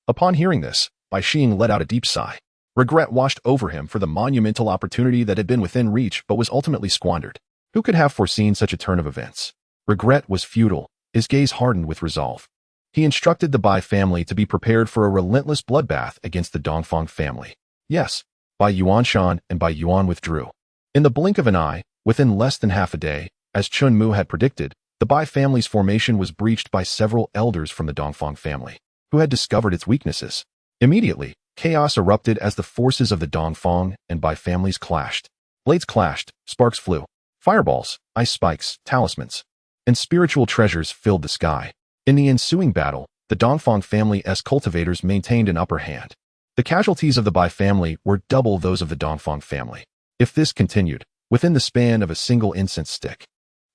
Upon hearing this, Bai Xing let out a deep sigh. Regret washed over him for the monumental opportunity that had been within reach but was ultimately squandered. Who could have foreseen such a turn of events? Regret was futile, his gaze hardened with resolve. He instructed the Bai family to be prepared for a relentless bloodbath against the Dongfang family. Yes, Bai Yuanshan and Bai Yuan withdrew. In the blink of an eye, within less than half a day, as Chen Mu had predicted, the Bai family's formation was breached by several elders from the Dongfang family, who had discovered its weaknesses. Immediately, chaos erupted as the forces of the Dongfang and Bai families clashed. Blades clashed, sparks flew, fireballs, ice spikes, talismans, and spiritual treasures filled the sky. In the ensuing battle, the Dongfang family's cultivators maintained an upper hand. The casualties of the Bai family were double those of the Dongfang family. If this continued, within the span of a single incense stick,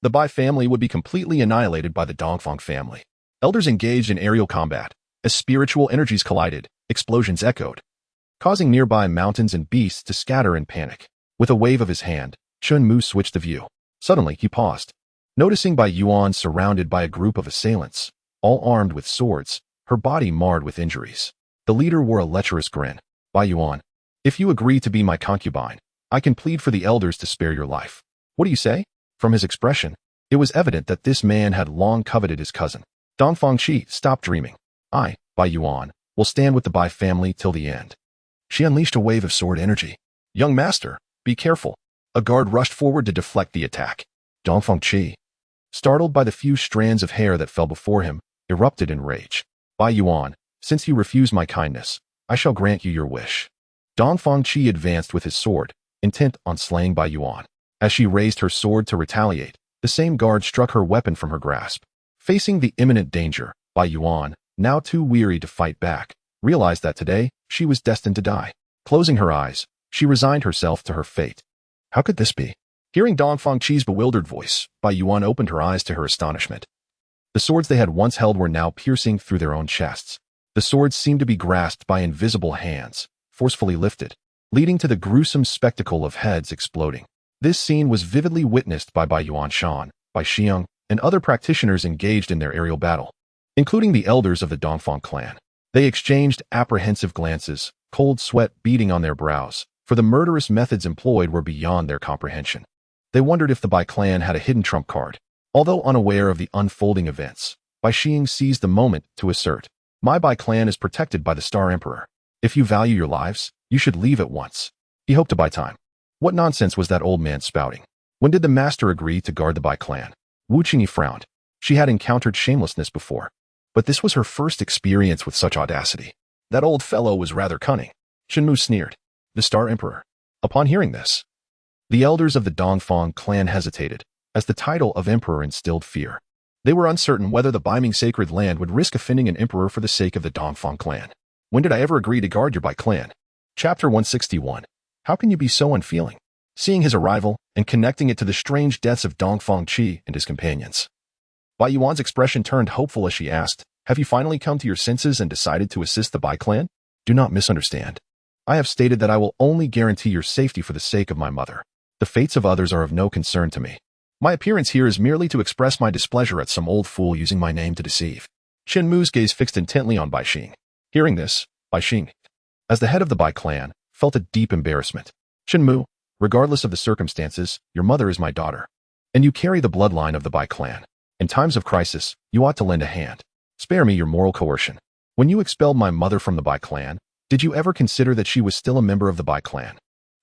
the Bai family would be completely annihilated by the Dongfang family. Elders engaged in aerial combat. As spiritual energies collided, explosions echoed, causing nearby mountains and beasts to scatter in panic. With a wave of his hand, Chen Mu switched the view. Suddenly, he paused, noticing Bai Yuan surrounded by a group of assailants, all armed with swords, her body marred with injuries. The leader wore a lecherous grin. Bai Yuan, if you agree to be my concubine, I can plead for the elders to spare your life. What do you say? From his expression, it was evident that this man had long coveted his cousin. Dongfang Qi stopped dreaming. I, Bai Yuan, will stand with the Bai family till the end. She unleashed a wave of sword energy. Young master, be careful. A guard rushed forward to deflect the attack. Dongfang Qi, startled by the few strands of hair that fell before him, erupted in rage. Bai Yuan, since you refuse my kindness, I shall grant you your wish. Dongfang Qi advanced with his sword, intent on slaying Bai Yuan. As she raised her sword to retaliate, the same guard struck her weapon from her grasp. Facing the imminent danger, Bai Yuan, now too weary to fight back, realized that today, she was destined to die. Closing her eyes, she resigned herself to her fate. How could this be? Hearing Dongfang Qi's bewildered voice, Bai Yuan opened her eyes to her astonishment. The swords they had once held were now piercing through their own chests. The swords seemed to be grasped by invisible hands, forcefully lifted, leading to the gruesome spectacle of heads exploding. This scene was vividly witnessed by Bai Yuanshan, Bai Xiong, and other practitioners engaged in their aerial battle, including the elders of the Dongfang clan. They exchanged apprehensive glances, cold sweat beading on their brows, for the murderous methods employed were beyond their comprehension. They wondered if the Bai clan had a hidden trump card. Although unaware of the unfolding events, Bai Xiong seized the moment to assert, "My Bai clan is protected by the Star Emperor. If you value your lives, you should leave at once." He hoped to buy time. What nonsense was that old man spouting? When did the master agree to guard the Bai clan? Wu Qingyi frowned. She had encountered shamelessness before, but this was her first experience with such audacity. That old fellow was rather cunning. Chen Mu sneered. The Star Emperor. Upon hearing this, the elders of the Dongfang clan hesitated, as the title of emperor instilled fear. They were uncertain whether the Baiming sacred land would risk offending an emperor for the sake of the Dongfang clan. When did I ever agree to guard your Bai clan? Chapter 161. How can you be so unfeeling? Seeing his arrival and connecting it to the strange deaths of Dongfang Qi and his companions, Bai Yuan's expression turned hopeful as she asked, "Have you finally come to your senses and decided to assist the Bai clan?" Do not misunderstand. I have stated that I will only guarantee your safety for the sake of my mother. The fates of others are of no concern to me. My appearance here is merely to express my displeasure at some old fool using my name to deceive. Chen Mu's gaze fixed intently on Bai Xing. Hearing this, Bai Xing, as the head of the Bai clan, felt a deep embarrassment. Chen Mu, regardless of the circumstances, your mother is my daughter, and you carry the bloodline of the Bai clan. In times of crisis, you ought to lend a hand. Spare me your moral coercion. When you expelled my mother from the Bai clan, did you ever consider that she was still a member of the Bai clan?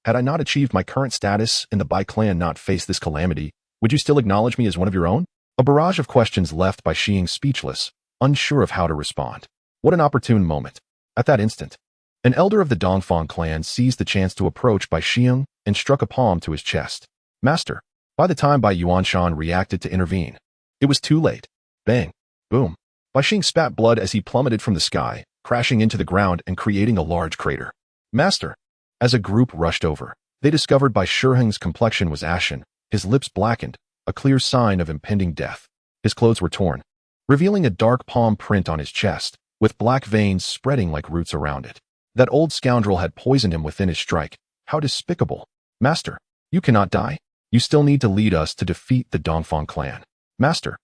Had I not achieved my current status and the Bai clan not faced this calamity, would you still acknowledge me as one of your own? A barrage of questions left Bai Xiying speechless, unsure of how to respond. What an opportune moment. At that instant, an elder of the Dongfang clan seized the chance to approach Bai Xiying and struck a palm to his chest. Master. By the time Bai Yuanshan reacted to intervene, it was too late. Bang. Boom. Bai Xiying spat blood as he plummeted from the sky, crashing into the ground and creating a large crater. Master. As a group rushed over, they discovered Bai Shiheng's complexion was ashen, his lips blackened, a clear sign of impending death. His clothes were torn, revealing a dark palm print on his chest, with black veins spreading like roots around it. That old scoundrel had poisoned him within his strike. How despicable. Master, you cannot die. You still need to lead us to defeat the Dongfang clan. Master,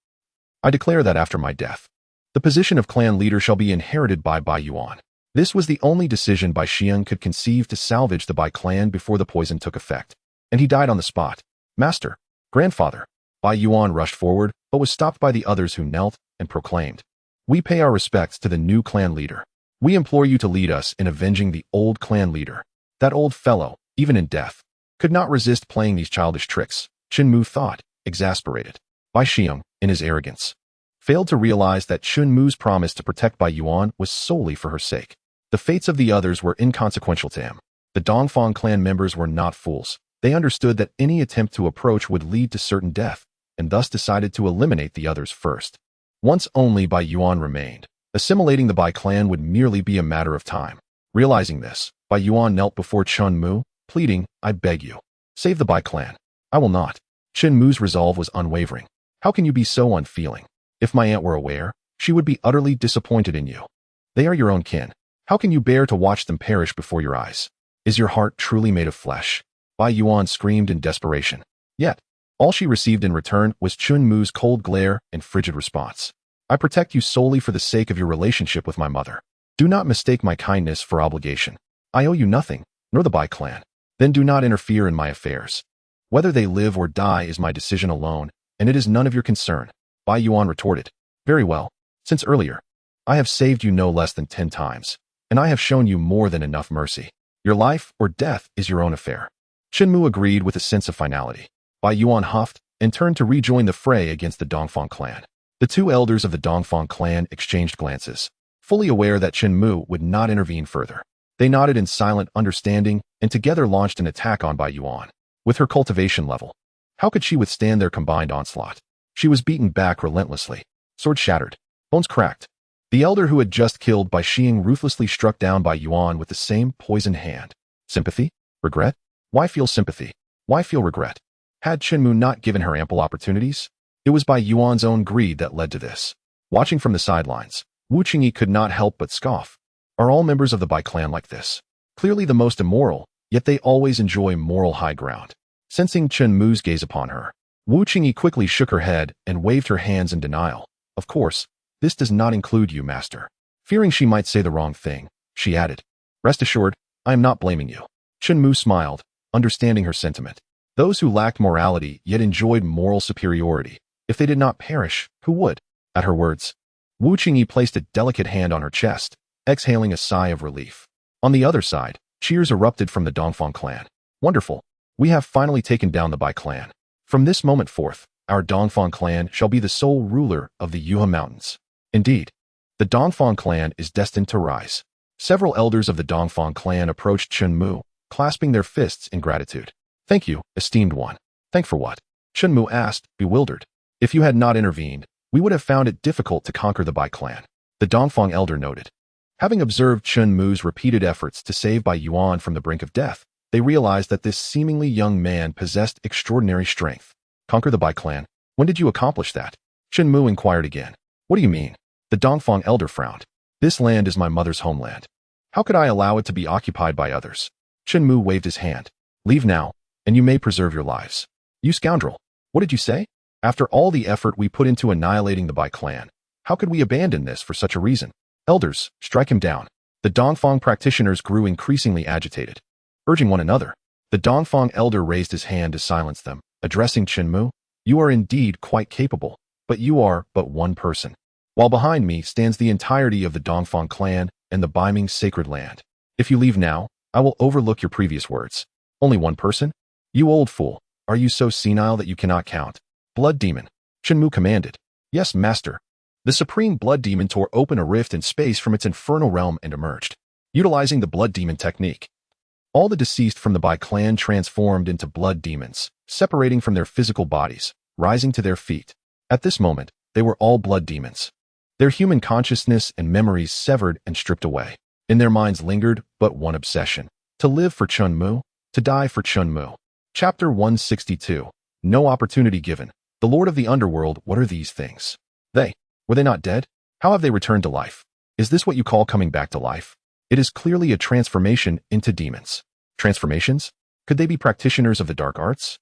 I declare that after my death, the position of clan leader shall be inherited by Bai Yuan. This was the only decision Bai Xiying could conceive to salvage the Bai clan before the poison took effect, and he died on the spot. Master, grandfather. Bai Yuan rushed forward, but was stopped by the others who knelt and proclaimed, we pay our respects to the new clan leader. We implore you to lead us in avenging the old clan leader. That old fellow, even in death, could not resist playing these childish tricks, Chen Mu thought, exasperated. Bai Xiying, in his arrogance, failed to realize that Chen Mu's promise to protect Bai Yuan was solely for her sake. The fates of the others were inconsequential to him. The Dongfang clan members were not fools. They understood that any attempt to approach would lead to certain death, and thus decided to eliminate the others first. Once only Bai Yuan remained, assimilating the Bai clan would merely be a matter of time. Realizing this, Bai Yuan knelt before Chen Mu, pleading, I beg you, save the Bai clan. I will not. Chen Mu's resolve was unwavering. How can you be so unfeeling? If my aunt were aware, she would be utterly disappointed in you. They are your own kin. How can you bear to watch them perish before your eyes? Is your heart truly made of flesh? Bai Yuan screamed in desperation. Yet, all she received in return was Chen Mu's cold glare and frigid response. I protect you solely for the sake of your relationship with my mother. Do not mistake my kindness for obligation. I owe you nothing, nor the Bai clan. Then do not interfere in my affairs. Whether they live or die is my decision alone, and it is none of your concern. Bai Yuan retorted. Very well. Since earlier, I have saved you no less than 10 times, and I have shown you more than enough mercy. Your life or death is your own affair. Chen Mu agreed with a sense of finality. Bai Yuan huffed and turned to rejoin the fray against the Dongfang clan. The two elders of the Dongfang clan exchanged glances, fully aware that Chen Mu would not intervene further. They nodded in silent understanding and together launched an attack on Bai Yuan. With her cultivation level, how could she withstand their combined onslaught? She was beaten back relentlessly. Sword shattered. Bones cracked. The elder who had just killed Bai Xiying ruthlessly struck down Bai Yuan with the same poisoned hand. Sympathy? Regret? Why feel sympathy? Why feel regret? Had Chen Mu not given her ample opportunities? It was Bai Yuan's own greed that led to this. Watching from the sidelines, Wu Qingyi could not help but scoff. Are all members of the Bai clan like this? Clearly the most immoral, yet they always enjoy moral high ground. Sensing Chen Mu's gaze upon her, Wu Qingyi quickly shook her head and waved her hands in denial. Of course, this does not include you, master. Fearing she might say the wrong thing, she added, rest assured, I am not blaming you. Chen Mu smiled, understanding her sentiment. Those who lacked morality yet enjoyed moral superiority. If they did not perish, who would? At her words, Wu Qingyi placed a delicate hand on her chest, exhaling a sigh of relief. On the other side, cheers erupted from the Dongfang clan. Wonderful. We have finally taken down the Bai clan. From this moment forth, our Dongfang clan shall be the sole ruler of the Yuhe Mountains. Indeed, the Dongfang clan is destined to rise. Several elders of the Dongfang clan approached Chen Mu, clasping their fists in gratitude. Thank you, esteemed one. Thank for what? Chen Mu asked, bewildered. If you had not intervened, we would have found it difficult to conquer the Bai clan. The Dongfang elder noted. Having observed Chen Mu's repeated efforts to save Bai Yuan from the brink of death, they realized that this seemingly young man possessed extraordinary strength. Conquer the Bai clan? When did you accomplish that? Chen Mu inquired again. What do you mean? The Dongfang elder frowned. This land is my mother's homeland. How could I allow it to be occupied by others? Chen Mu waved his hand. Leave now, and you may preserve your lives. You scoundrel. What did you say? After all the effort we put into annihilating the Bai clan, how could we abandon this for such a reason? Elders, strike him down. The Dongfang practitioners grew increasingly agitated. Urging one another, the Dongfang elder raised his hand to silence them, addressing Chen Mu. You are indeed quite capable, but you are but one person. While behind me stands the entirety of the Dongfang clan and the Baiming sacred land. If you leave now, I will overlook your previous words. Only one person? You old fool, are you so senile that you cannot count? Blood demon. Chen Mu commanded. Yes, master. The supreme blood demon tore open a rift in space from its infernal realm and emerged. Utilizing the blood demon technique, all the deceased from the Bai clan transformed into blood demons, separating from their physical bodies, rising to their feet. At this moment, they were all blood demons. Their human consciousness and memories severed and stripped away. In their minds lingered but one obsession: to live for Chen Mu, to die for Chen Mu. Chapter 162. No opportunity given. The Lord of the Underworld, what are these things? Were they not dead? How have they returned to life? Is this what you call coming back to life? It is clearly a transformation into demons. Transformations? Could they be practitioners of the dark arts?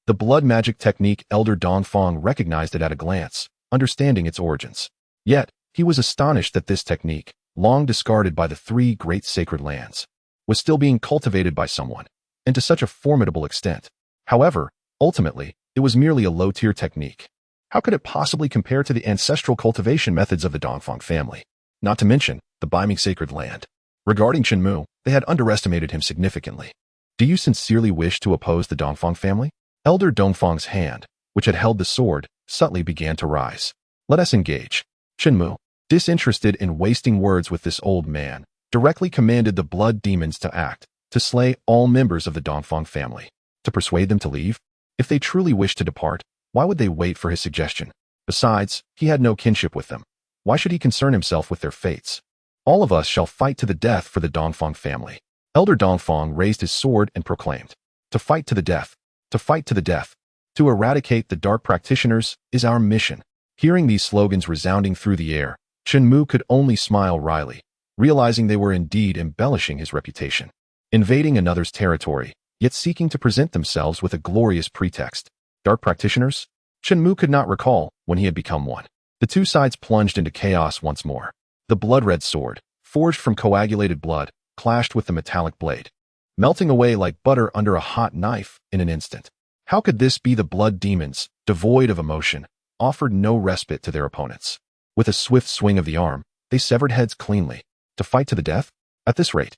The blood magic technique Elder Dongfang recognized it at a glance, understanding its origins. Yet, he was astonished that this technique, long discarded by the three great sacred lands, was still being cultivated by someone, and to such a formidable extent. However, ultimately, it was merely a low-tier technique. How could it possibly compare to the ancestral cultivation methods of the Dongfang family? Not to mention, the Biming sacred land. Regarding Chen Mu, they had underestimated him significantly. Do you sincerely wish to oppose the Dongfang family? Elder Dongfang's hand, which had held the sword, subtly began to rise. Let us engage. Chen Mu, disinterested in wasting words with this old man, directly commanded the blood demons to act, to slay all members of the Dongfang family, to persuade them to leave. If they truly wished to depart, why would they wait for his suggestion? Besides, he had no kinship with them. Why should he concern himself with their fates? All of us shall fight to the death for the Dongfang family. Elder Dongfang raised his sword and proclaimed, to fight to the death, to fight to the death. To eradicate the dark practitioners is our mission. Hearing these slogans resounding through the air, Chen Mu could only smile wryly, realizing they were indeed embellishing his reputation. Invading another's territory, yet seeking to present themselves with a glorious pretext. Dark practitioners? Chen Mu could not recall when he had become one. The two sides plunged into chaos once more. The blood-red sword, forged from coagulated blood, clashed with the metallic blade, melting away like butter under a hot knife in an instant. How could this be? The blood demons, devoid of emotion, offered no respite to their opponents. With a swift swing of the arm, they severed heads cleanly. To fight to the death? At this rate,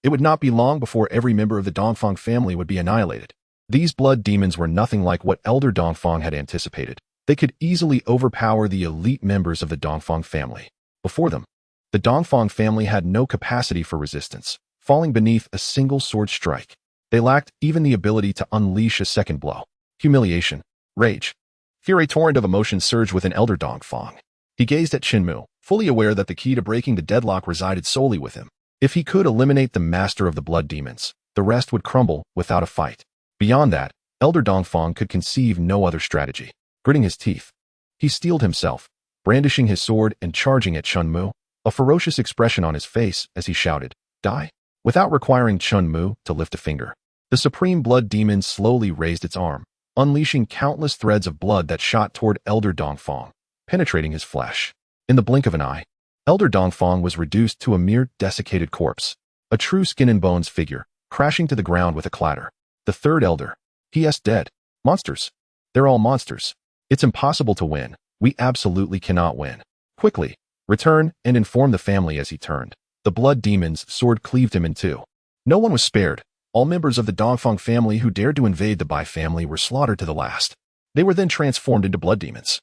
it would not be long before every member of the Dongfang family would be annihilated. These blood demons were nothing like what Elder Dongfang had anticipated. They could easily overpower the elite members of the Dongfang family. Before them, the Dongfang family had no capacity for resistance, falling beneath a single sword strike. They lacked even the ability to unleash a second blow. Humiliation, rage, fear. A torrent of emotions surged within Elder Dongfang. He gazed at Chen Mu, fully aware that the key to breaking the deadlock resided solely with him. If he could eliminate the master of the blood demons, the rest would crumble without a fight. Beyond that, Elder Dongfang could conceive no other strategy. Gritting his teeth, he steeled himself, brandishing his sword and charging at Chen Mu, a ferocious expression on his face as he shouted, "Die!" Without requiring Chen Mu to lift a finger, the supreme blood demon slowly raised its arm, unleashing countless threads of blood that shot toward Elder Dongfang, penetrating his flesh. In the blink of an eye, Elder Dongfang was reduced to a mere desiccated corpse, a true skin and bones figure, crashing to the ground with a clatter. The third elder. He is dead. Monsters. They're all monsters. It's impossible to win. We absolutely cannot win. Quickly, return and inform the family. As he turned, the blood demon's sword cleaved him in two. No one was spared. All members of the Dongfang family who dared to invade the Bai family were slaughtered to the last. They were then transformed into blood demons,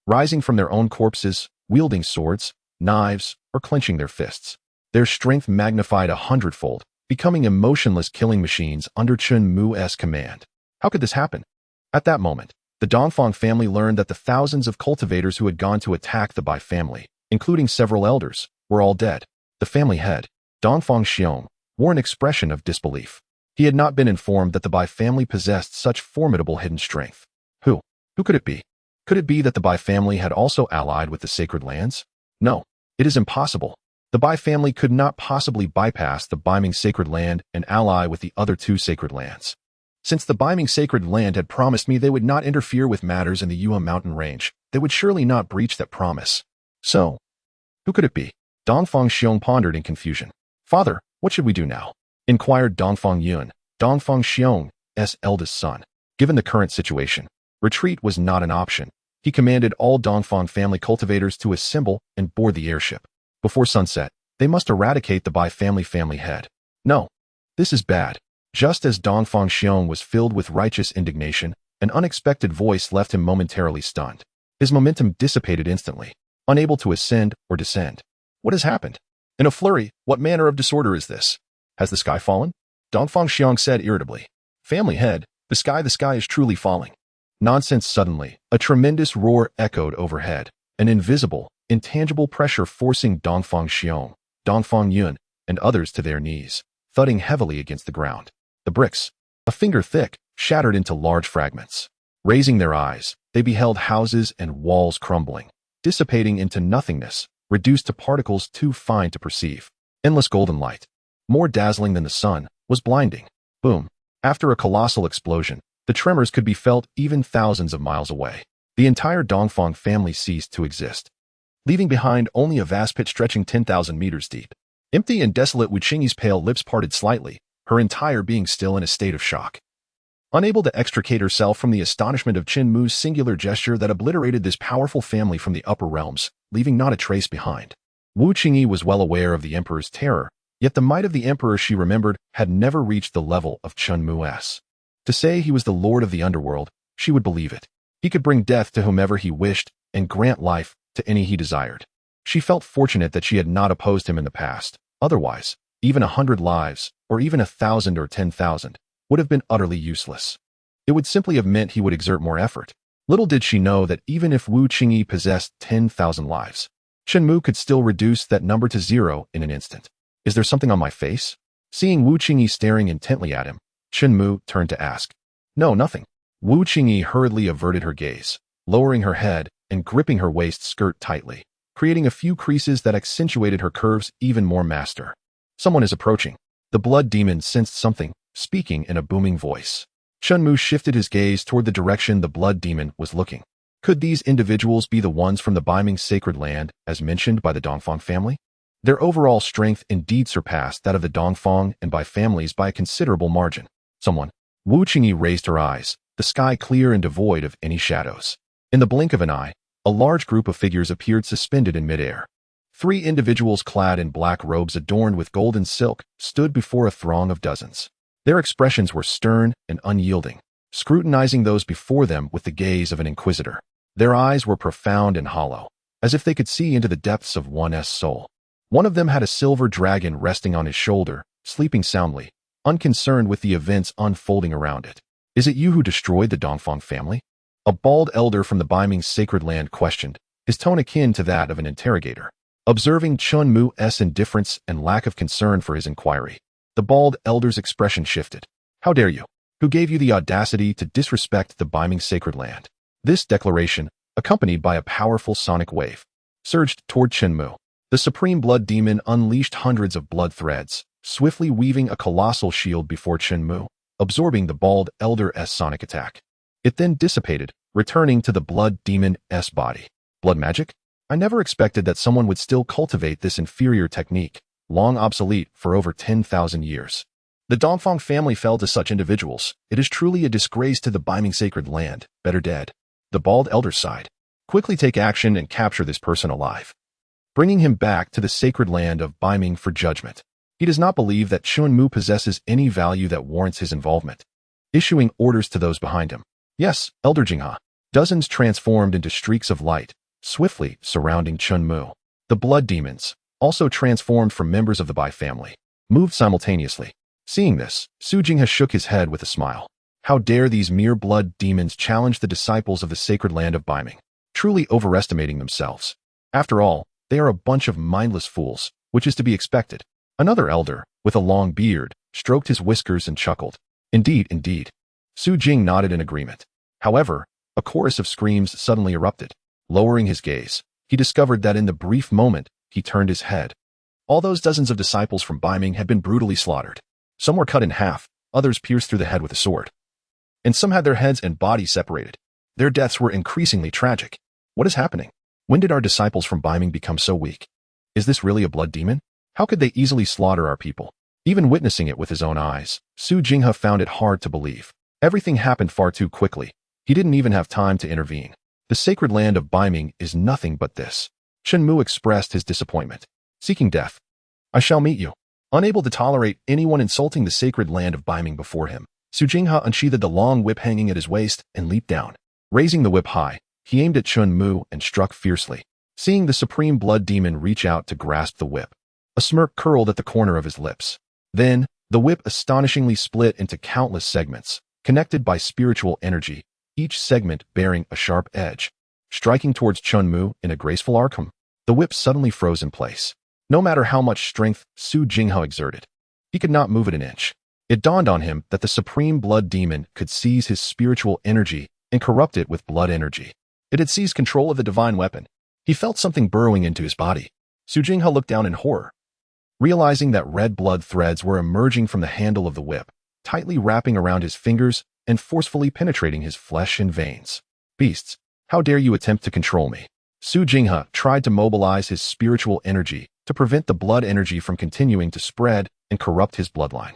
rising from their own corpses, wielding swords, knives, or clenching their fists. Their strength magnified 100-fold, becoming emotionless killing machines under Chen Mu's command. How could this happen? At that moment, the Dongfang family learned that the thousands of cultivators who had gone to attack the Bai family, including several elders, were all dead. The family head, Dongfang Xiong, wore an expression of disbelief. He had not been informed that the Bai family possessed such formidable hidden strength. Who could it be? Could it be that the Bai family had also allied with the sacred lands? No, it is impossible. The Bai family could not possibly bypass the Biming sacred land and ally with the other two sacred lands. Since the Biming sacred land had promised me they would not interfere with matters in the Yua mountain range, they would surely not breach that promise. So, who could it be? Dongfang Xiong pondered in confusion. Father, what should we do now? Inquired Dongfang Yun, Dongfang Xiong's eldest son. Given the current situation, retreat was not an option. He commanded all Dongfang family cultivators to assemble and board the airship. Before sunset, they must eradicate the Bai family head. No, this is bad. Just as Dongfang Xiong was filled with righteous indignation, an unexpected voice left him momentarily stunned. His momentum dissipated instantly, unable to ascend or descend. What has happened? In a flurry, what manner of disorder is this? Has the sky fallen? Dongfang Xiang said irritably. Family head, the sky is truly falling. Nonsense. Suddenly, a tremendous roar echoed overhead, an invisible, intangible pressure forcing Dongfang Xiang, Dongfang Yun, and others to their knees, thudding heavily against the ground. The bricks, a finger thick, shattered into large fragments. Raising their eyes, they beheld houses and walls crumbling, dissipating into nothingness, reduced to particles too fine to perceive. Endless golden light, more dazzling than the sun, was blinding. Boom. After a colossal explosion, the tremors could be felt even thousands of miles away. The entire Dongfang family ceased to exist, leaving behind only a vast pit stretching 10,000 meters deep. Empty and desolate, Wu Qingyi's pale lips parted slightly, her entire being still in a state of shock. Unable to extricate herself from the astonishment of Chen Mu's singular gesture that obliterated this powerful family from the upper realms, leaving not a trace behind. Wu Qingyi was well aware of the emperor's terror, yet the might of the emperor, she remembered, had never reached the level of Chen Mu's. To say he was the lord of the underworld, she would believe it. He could bring death to whomever he wished and grant life to any he desired. She felt fortunate that she had not opposed him in the past. Otherwise, even 100 lives, or even 1,000 or 10,000, would have been utterly useless. It would simply have meant he would exert more effort. Little did she know that even if Wu Qingyi possessed 10,000 lives, Chen Mu could still reduce that number to 0 in an instant. Is there something on my face? Seeing Wu Qingyi staring intently at him, Chen Mu turned to ask. No, nothing. Wu Qingyi hurriedly averted her gaze, lowering her head and gripping her waist skirt tightly, creating a few creases that accentuated her curves even more. Master. Someone is approaching. The blood demon sensed something, speaking in a booming voice. Chen Mu shifted his gaze toward the direction the blood demon was looking. Could these individuals be the ones from the Baiming sacred land, as mentioned by the Dongfang family? Their overall strength indeed surpassed that of the Dongfang and by families by a considerable margin. Someone. Wu Qingyi raised her eyes, the sky clear and devoid of any shadows. In the blink of an eye, a large group of figures appeared suspended in midair. 3 individuals clad in black robes adorned with golden silk stood before a throng of dozens. Their expressions were stern and unyielding, scrutinizing those before them with the gaze of an inquisitor. Their eyes were profound and hollow, as if they could see into the depths of one's soul. One of them had a silver dragon resting on his shoulder, sleeping soundly, unconcerned with the events unfolding around it. Is it you who destroyed the Dongfang family? A bald elder from the Baiming sacred land questioned, his tone akin to that of an interrogator. Observing Chen Mu's indifference and lack of concern for his inquiry, the bald elder's expression shifted. How dare you? Who gave you the audacity to disrespect the Baiming sacred land? This declaration, accompanied by a powerful sonic wave, surged toward Chen Mu. The supreme blood demon unleashed hundreds of blood threads, swiftly weaving a colossal shield before Chen Mu, absorbing the bald elder's sonic attack. It then dissipated, returning to the blood demon's body. Blood magic? I never expected that someone would still cultivate this inferior technique, long obsolete for over 10,000 years. The Dongfang family fell to such individuals. It is truly a disgrace to the Baiming sacred land. Better dead. The bald elder sighed. Quickly take action and capture this person alive, bringing him back to the sacred land of Baiming for judgment. He does not believe that Chen Mu possesses any value that warrants his involvement. Issuing orders to those behind him. Yes, Elder Jingha. Dozens transformed into streaks of light, swiftly surrounding Chen Mu. The blood demons, also transformed from members of the Bai family, moved simultaneously. Seeing this, Su Jinghe shook his head with a smile. How dare these mere blood demons challenge the disciples of the sacred land of Baiming, truly overestimating themselves. After all, they are a bunch of mindless fools, which is to be expected. Another elder, with a long beard, stroked his whiskers and chuckled. Indeed, indeed. Su Jing nodded in agreement. However, a chorus of screams suddenly erupted. Lowering his gaze, he discovered that in the brief moment he turned his head, all those dozens of disciples from Baiming had been brutally slaughtered. Some were cut in half, others pierced through the head with a sword, and some had their heads and bodies separated. Their deaths were increasingly tragic. What is happening? When did our disciples from Baiming become so weak? Is this really a blood demon? How could they easily slaughter our people? Even witnessing it with his own eyes, Su Jinghe found it hard to believe. Everything happened far too quickly. He didn't even have time to intervene. The sacred land of Baiming is nothing but this. Chen Mu expressed his disappointment. Seeking death. I shall meet you. Unable to tolerate anyone insulting the sacred land of Baiming before him, Su Jinghe unsheathed the long whip hanging at his waist and leaped down. Raising the whip high, he aimed at Chen Mu and struck fiercely. Seeing the supreme blood demon reach out to grasp the whip, a smirk curled at the corner of his lips. Then, the whip astonishingly split into countless segments, connected by spiritual energy, each segment bearing a sharp edge. Striking towards Chen Mu in a graceful arc, the whip suddenly froze in place. No matter how much strength Su Jinghe exerted, he could not move it an inch. It dawned on him that the supreme blood demon could seize his spiritual energy and corrupt it with blood energy. It had seized control of the divine weapon. He felt something burrowing into his body. Su Jinghe looked down in horror, realizing that red blood threads were emerging from the handle of the whip, tightly wrapping around his fingers and forcefully penetrating his flesh and veins. Beasts, how dare you attempt to control me? Su Jinghe tried to mobilize his spiritual energy to prevent the blood energy from continuing to spread and corrupt his bloodline.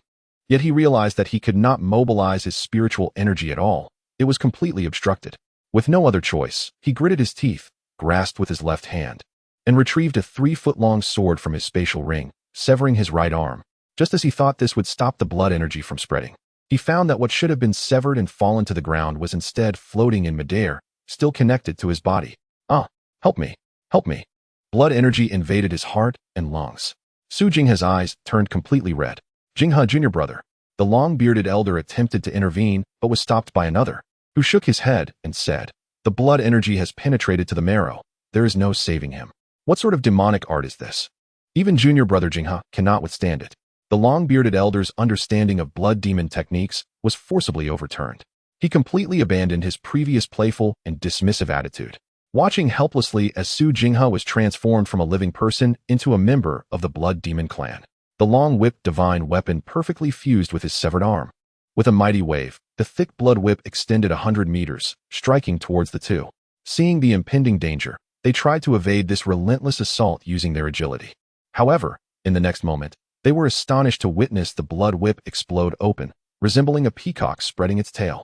Yet he realized that he could not mobilize his spiritual energy at all. It was completely obstructed. With no other choice, he gritted his teeth, grasped with his left hand, and retrieved a 3-foot-long sword from his spatial ring, severing his right arm. Just as he thought this would stop the blood energy from spreading, he found that what should have been severed and fallen to the ground was instead floating in midair, still connected to his body. Ah, help me, help me. Blood energy invaded his heart and lungs. Su Jinghe's eyes turned completely red. Jinghe, junior brother. The long-bearded elder attempted to intervene, but was stopped by another, who shook his head and said, "The blood energy has penetrated to the marrow. There is no saving him. What sort of demonic art is this? Even junior brother Jinghe cannot withstand it." The long-bearded elder's understanding of blood demon techniques was forcibly overturned. He completely abandoned his previous playful and dismissive attitude, watching helplessly as Su Jinghe was transformed from a living person into a member of the blood demon clan. The long-whipped divine weapon perfectly fused with his severed arm. With a mighty wave, the thick blood whip extended 100 meters, striking towards the two. Seeing the impending danger, they tried to evade this relentless assault using their agility. However, in the next moment, they were astonished to witness the blood whip explode open, resembling a peacock spreading its tail.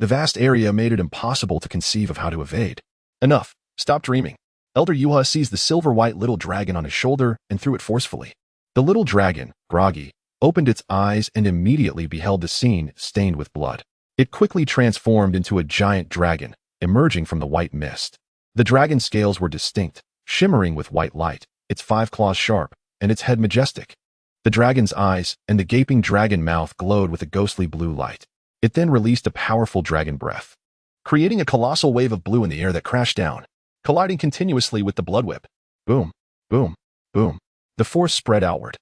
The vast area made it impossible to conceive of how to evade. Enough. Stop dreaming. Elder Yuha seized the silver-white little dragon on his shoulder and threw it forcefully. The little dragon, groggy, opened its eyes and immediately beheld the scene stained with blood. It quickly transformed into a giant dragon, emerging from the white mist. The dragon's scales were distinct, shimmering with white light, its 5 claws sharp, and its head majestic. The dragon's eyes and the gaping dragon mouth glowed with a ghostly blue light. It then released a powerful dragon breath, creating a colossal wave of blue in the air that crashed down, colliding continuously with the blood whip. Boom, boom, boom. The force spread outward,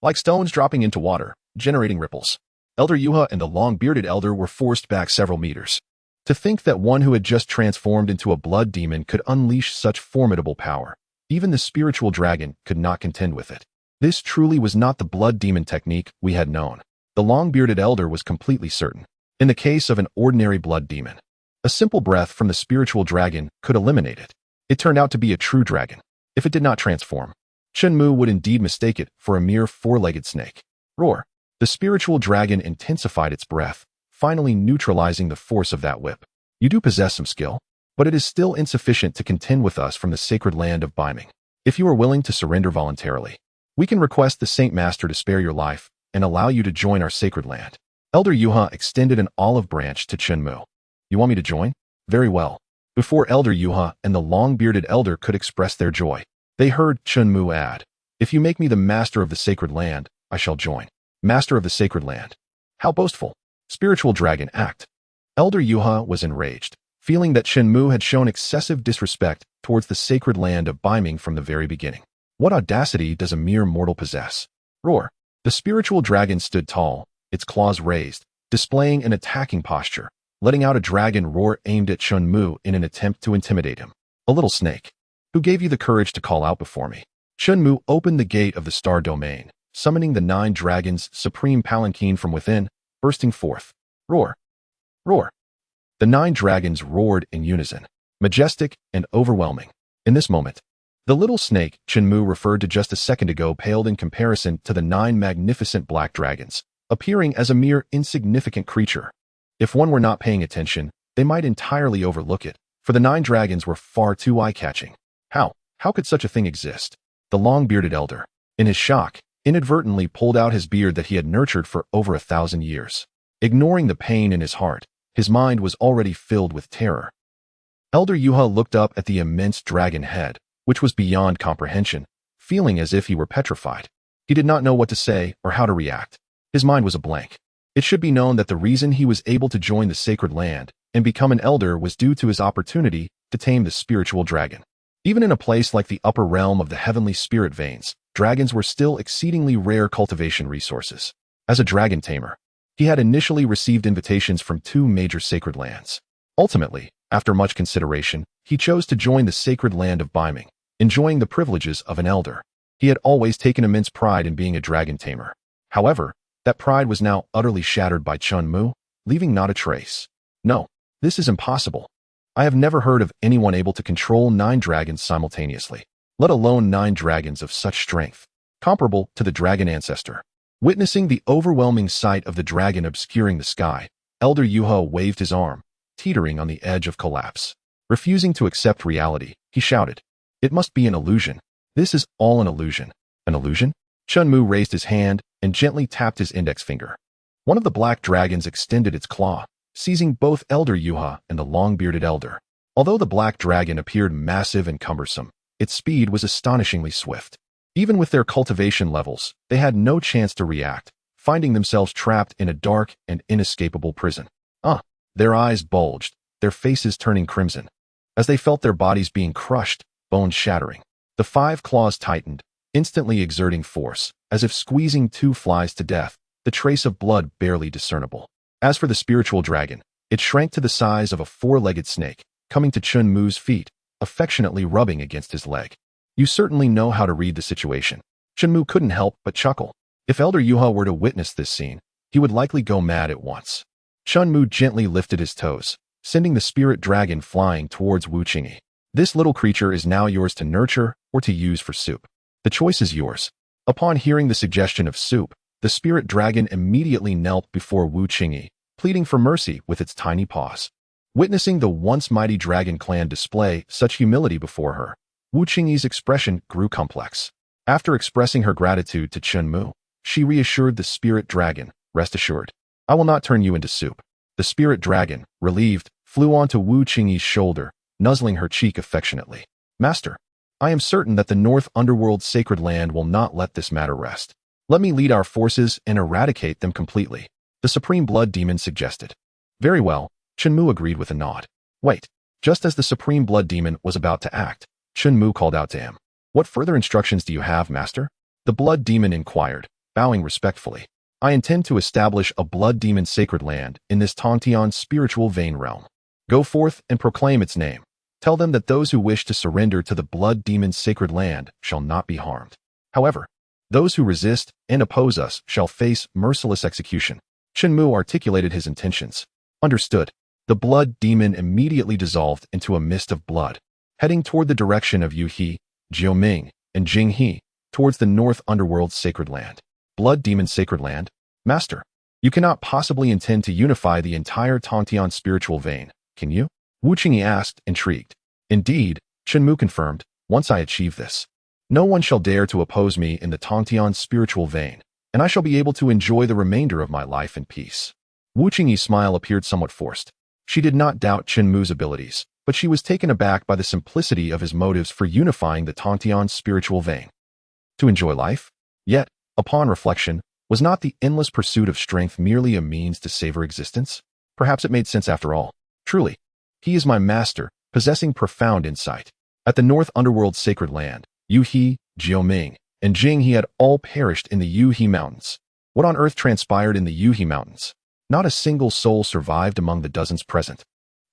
like stones dropping into water, generating ripples. Elder Yuha and the long-bearded elder were forced back several meters. To think that one who had just transformed into a blood demon could unleash such formidable power, even the spiritual dragon could not contend with it. This truly was not the blood demon technique we had known. The long-bearded elder was completely certain. In the case of an ordinary blood demon, a simple breath from the spiritual dragon could eliminate it. It turned out to be a true dragon. If it did not transform, Chen Mu would indeed mistake it for a mere 4-legged snake. Roar. The spiritual dragon intensified its breath, finally neutralizing the force of that whip. You do possess some skill, but it is still insufficient to contend with us from the sacred land of Biming. If you are willing to surrender voluntarily, we can request the Saint Master to spare your life and allow you to join our sacred land. Elder Yuha extended an olive branch to Chen Mu. You want me to join? Very well. Before Elder Yuha and the long-bearded elder could express their joy, they heard Chen Mu add, "If you make me the master of the sacred land, I shall join." Master of the sacred land. How boastful. Spiritual dragon act. Elder Yuha was enraged, feeling that Chen Mu had shown excessive disrespect towards the sacred land of Biming from the very beginning. What audacity does a mere mortal possess? Roar. The spiritual dragon stood tall, its claws raised, displaying an attacking posture, letting out a dragon roar aimed at Chen Mu in an attempt to intimidate him. A little snake. Who gave you the courage to call out before me? Chen Mu opened the gate of the star domain, summoning the 9 dragons' supreme palanquin from within, bursting forth. Roar. Roar. The 9 dragons roared in unison, majestic and overwhelming. In this moment, the little snake Chen Mu referred to just a second ago paled in comparison to the 9 magnificent black dragons, appearing as a mere insignificant creature. If one were not paying attention, they might entirely overlook it, for the 9 dragons were far too eye-catching. How could such a thing exist? The long-bearded elder, in his shock, inadvertently pulled out his beard that he had nurtured for over 1,000 years. Ignoring the pain in his heart, his mind was already filled with terror. Elder Yuha looked up at the immense dragon head, which was beyond comprehension, feeling as if he were petrified. He did not know what to say or how to react. His mind was a blank. It should be known that the reason he was able to join the sacred land and become an elder was due to his opportunity to tame the spiritual dragon. Even in a place like the upper realm of the heavenly spirit veins, dragons were still exceedingly rare cultivation resources. As a dragon tamer, he had initially received invitations from 2 major sacred lands. Ultimately, after much consideration, he chose to join the sacred land of Biming, enjoying the privileges of an elder. He had always taken immense pride in being a dragon tamer. However, that pride was now utterly shattered by Chen Mu, leaving not a trace. No, this is impossible. I have never heard of anyone able to control 9 dragons simultaneously, let alone 9 dragons of such strength, comparable to the dragon ancestor. Witnessing the overwhelming sight of the dragon obscuring the sky, Elder Yuha waved his arm, teetering on the edge of collapse. Refusing to accept reality, he shouted, "It must be an illusion. This is all an illusion." An illusion? Chen Mu raised his hand and gently tapped his index finger. One of the black dragons extended its claw, seizing both Elder Yuha and the long-bearded elder. Although the black dragon appeared massive and cumbersome, its speed was astonishingly swift. Even with their cultivation levels, they had no chance to react, finding themselves trapped in a dark and inescapable prison. Their eyes bulged, their faces turning crimson. As they felt their bodies being crushed, bones shattering, the 5 claws tightened, instantly exerting force, as if squeezing 2 flies to death, the trace of blood barely discernible. As for the spiritual dragon, it shrank to the size of a 4-legged snake, coming to Chen Mu's feet, affectionately rubbing against his leg. You certainly know how to read the situation. Chen Mu couldn't help but chuckle. If Elder Yuha were to witness this scene, he would likely go mad at once. Chen Mu gently lifted his toes, sending the spirit dragon flying towards Wu Qingyi. This little creature is now yours to nurture or to use for soup. The choice is yours. Upon hearing the suggestion of soup, the spirit dragon immediately knelt before Wu Qingyi, pleading for mercy with its tiny paws. Witnessing the once mighty dragon clan display such humility before her, Wu Qingyi's expression grew complex. After expressing her gratitude to Chen Mu, she reassured the spirit dragon, "Rest assured, I will not turn you into soup." The spirit dragon, relieved, flew onto Wu Qingyi's shoulder, nuzzling her cheek affectionately. "Master, I am certain that the North Underworld sacred land will not let this matter rest. Let me lead our forces and eradicate them completely," the Supreme Blood Demon suggested. "Very well," Chen Mu agreed with a nod. "Wait." Just as the Supreme Blood Demon was about to act, Chen Mu called out to him. "What further instructions do you have, Master?" The Blood Demon inquired, bowing respectfully. "I intend to establish a Blood Demon sacred land in this Tongtian spiritual vein realm. Go forth and proclaim its name. Tell them that those who wish to surrender to the Blood Demon's sacred land shall not be harmed. However, those who resist and oppose us shall face merciless execution." Chen Mu articulated his intentions. "Understood." The Blood Demon immediately dissolved into a mist of blood, heading toward the direction of Yuhe, Jiuming, and Jinghe, towards the North Underworld sacred land. Blood Demon sacred land? Master, you cannot possibly intend to unify the entire Tongtian spiritual vein, can you? Wu Qingyi asked, intrigued. "Indeed," Chen Mu confirmed, "once I achieve this, no one shall dare to oppose me in the Tongtian spiritual vein, and I shall be able to enjoy the remainder of my life in peace." Wu Qingyi's smile appeared somewhat forced. She did not doubt Chen Mu's abilities, but she was taken aback by the simplicity of his motives for unifying the Tongtian spiritual vein. To enjoy life? Yet, upon reflection, was not the endless pursuit of strength merely a means to savor existence? Perhaps it made sense after all. Truly, he is my master, possessing profound insight. At the North Underworld sacred land, Yuhe, Jiuming, and Jinghe had all perished in the Yuhe Mountains. What on earth transpired in the Yuhe Mountains? Not a single soul survived among the dozens present.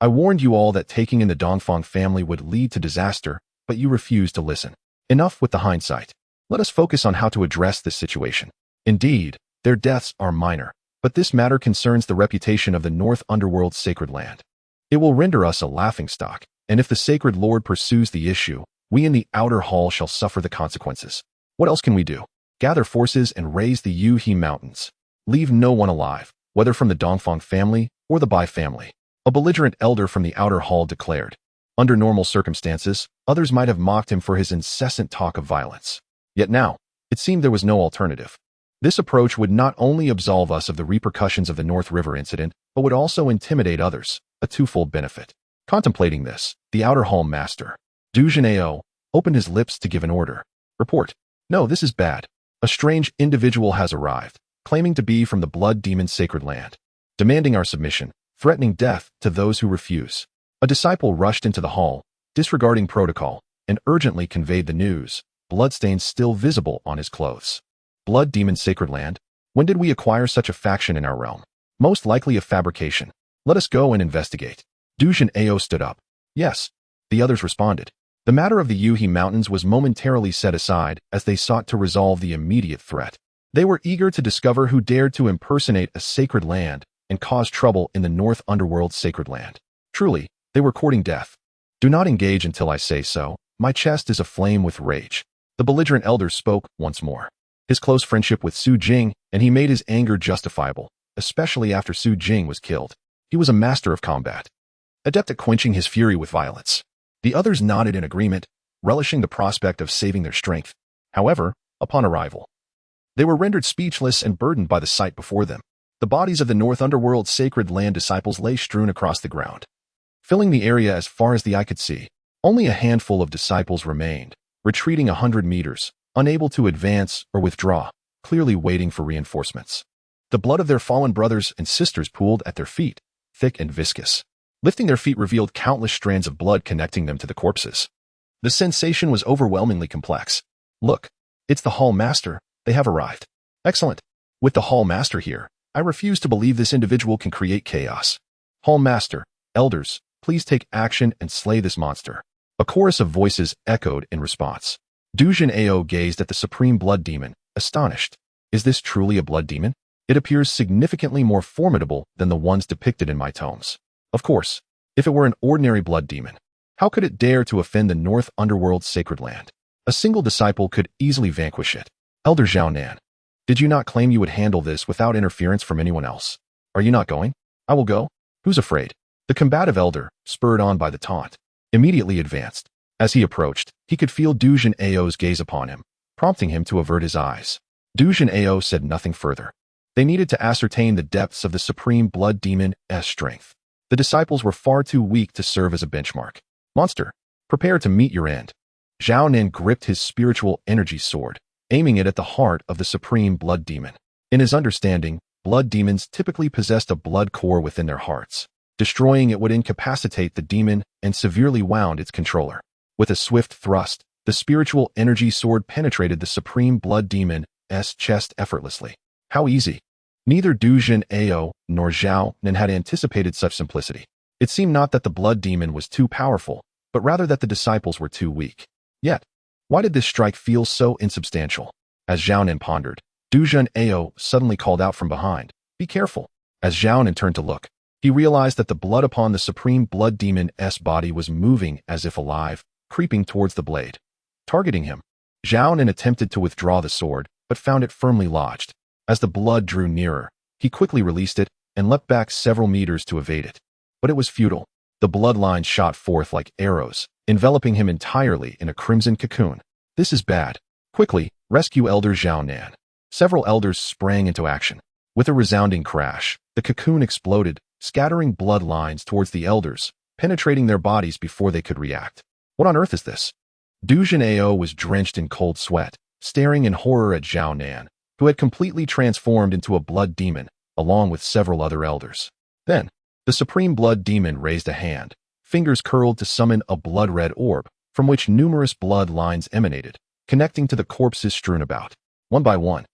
I warned you all that taking in the Dongfang family would lead to disaster, but you refused to listen. Enough with the hindsight. Let us focus on how to address this situation. Indeed, their deaths are minor, but this matter concerns the reputation of the North Underworld sacred land. It will render us a laughingstock, and if the sacred lord pursues the issue, we in the outer hall shall suffer the consequences. What else can we do? Gather forces and raise the Yuhe Mountains. Leave no one alive, whether from the Dongfang family or the Bai family, a belligerent elder from the outer hall declared. Under normal circumstances, others might have mocked him for his incessant talk of violence. Yet now, it seemed there was no alternative. This approach would not only absolve us of the repercussions of the North River incident, but would also intimidate others, a twofold benefit. Contemplating this, the outer hall master, Du Jun'eo, opened his lips to give an order. Report. No, this is bad. A strange individual has arrived, claiming to be from the blood demon's sacred land, demanding our submission, threatening death to those who refuse. A disciple rushed into the hall, disregarding protocol, and urgently conveyed the news, bloodstains still visible on his clothes. Blood demon's sacred land? When did we acquire such a faction in our realm? Most likely a fabrication. Let us go and investigate. Du Jun'eo stood up. Yes. The others responded. The matter of the Yuhe Mountains was momentarily set aside as they sought to resolve the immediate threat. They were eager to discover who dared to impersonate a sacred land and cause trouble in the North Underworld's sacred land. Truly, they were courting death. Do not engage until I say so. My chest is aflame with rage. The belligerent elder spoke once more. His close friendship with Su Jing, and he made his anger justifiable, especially after Su Jing was killed. He was a master of combat, adept at quenching his fury with violence. The others nodded in agreement, relishing the prospect of saving their strength. However, upon arrival, they were rendered speechless and burdened by the sight before them. The bodies of the North Underworld sacred land disciples lay strewn across the ground, filling the area as far as the eye could see. Only a handful of disciples remained, retreating 100 meters, unable to advance or withdraw, clearly waiting for reinforcements. The blood of their fallen brothers and sisters pooled at their feet, thick and viscous. Lifting their feet revealed countless strands of blood connecting them to the corpses. The sensation was overwhelmingly complex. Look, it's the Hall Master. They have arrived. Excellent. With the Hall Master here, I refuse to believe this individual can create chaos. Hall Master, elders, please take action and slay this monster. A chorus of voices echoed in response. Du Jun'eo gazed at the supreme blood demon, astonished. Is this truly a blood demon? It appears significantly more formidable than the ones depicted in my tomes. Of course, if it were an ordinary blood demon, how could it dare to offend the North Underworld's sacred land? A single disciple could easily vanquish it. Elder Zhao Nan, did you not claim you would handle this without interference from anyone else? Are you not going? I will go. Who's afraid? The combative elder, spurred on by the taunt, immediately advanced. As he approached, he could feel Du Jun'eo's gaze upon him, prompting him to avert his eyes. Du Jun'eo said nothing further. They needed to ascertain the depths of the supreme blood demon's strength. The disciples were far too weak to serve as a benchmark. Monster, prepare to meet your end. Zhao Nan gripped his spiritual energy sword, aiming it at the heart of the supreme blood demon. In his understanding, blood demons typically possessed a blood core within their hearts. Destroying it would incapacitate the demon and severely wound its controller. With a swift thrust, the spiritual energy sword penetrated the supreme blood demon's chest effortlessly. How easy! Neither Du Jun'eo nor Zhao Nan had anticipated such simplicity. It seemed not that the blood demon was too powerful, but rather that the disciples were too weak. Yet, why did this strike feel so insubstantial? As Zhao Nan pondered, Du Jun'eo suddenly called out from behind, "Be careful!" As Zhao Nan turned to look, he realized that the blood upon the supreme blood demon's body was moving as if alive, creeping towards the blade, targeting him. Zhao Nan attempted to withdraw the sword, but found it firmly lodged. As the blood drew nearer, he quickly released it and leapt back several meters to evade it. But it was futile. The bloodlines shot forth like arrows, enveloping him entirely in a crimson cocoon. This is bad. Quickly, rescue Elder Zhao Nan. Several elders sprang into action. With a resounding crash, the cocoon exploded, scattering bloodlines towards the elders, penetrating their bodies before they could react. What on earth is this? Du Jun'eo was drenched in cold sweat, staring in horror at Zhao Nan, who had completely transformed into a blood demon, along with several other elders. Then, the supreme blood demon raised a hand, fingers curled to summon a blood-red orb, from which numerous blood lines emanated, connecting to the corpses strewn about. One by one,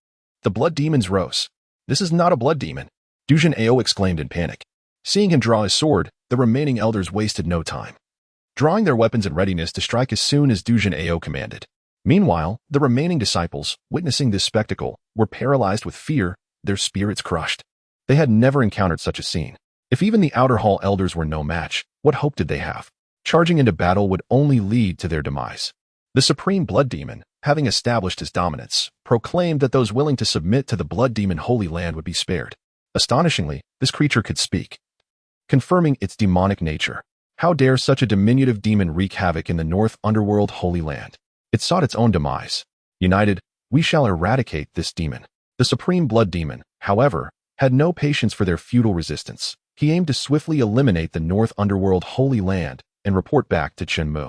the blood demons rose. This is not a blood demon, Du Jun'eo exclaimed in panic. Seeing him draw his sword, the remaining elders wasted no time, drawing their weapons in readiness to strike as soon as Du Jun'eo commanded. Meanwhile, the remaining disciples, witnessing this spectacle, were paralyzed with fear, their spirits crushed. They had never encountered such a scene. If even the outer hall elders were no match, what hope did they have? Charging into battle would only lead to their demise. The supreme blood demon, having established his dominance, proclaimed that those willing to submit to the blood demon holy land would be spared. Astonishingly, this creature could speak, confirming its demonic nature. How dare such a diminutive demon wreak havoc in the North Underworld holy land? It sought its own demise. United, we shall eradicate this demon. The supreme blood demon, however, had no patience for their futile resistance. He aimed to swiftly eliminate the North Underworld Holy Land and report back to Chen Mu.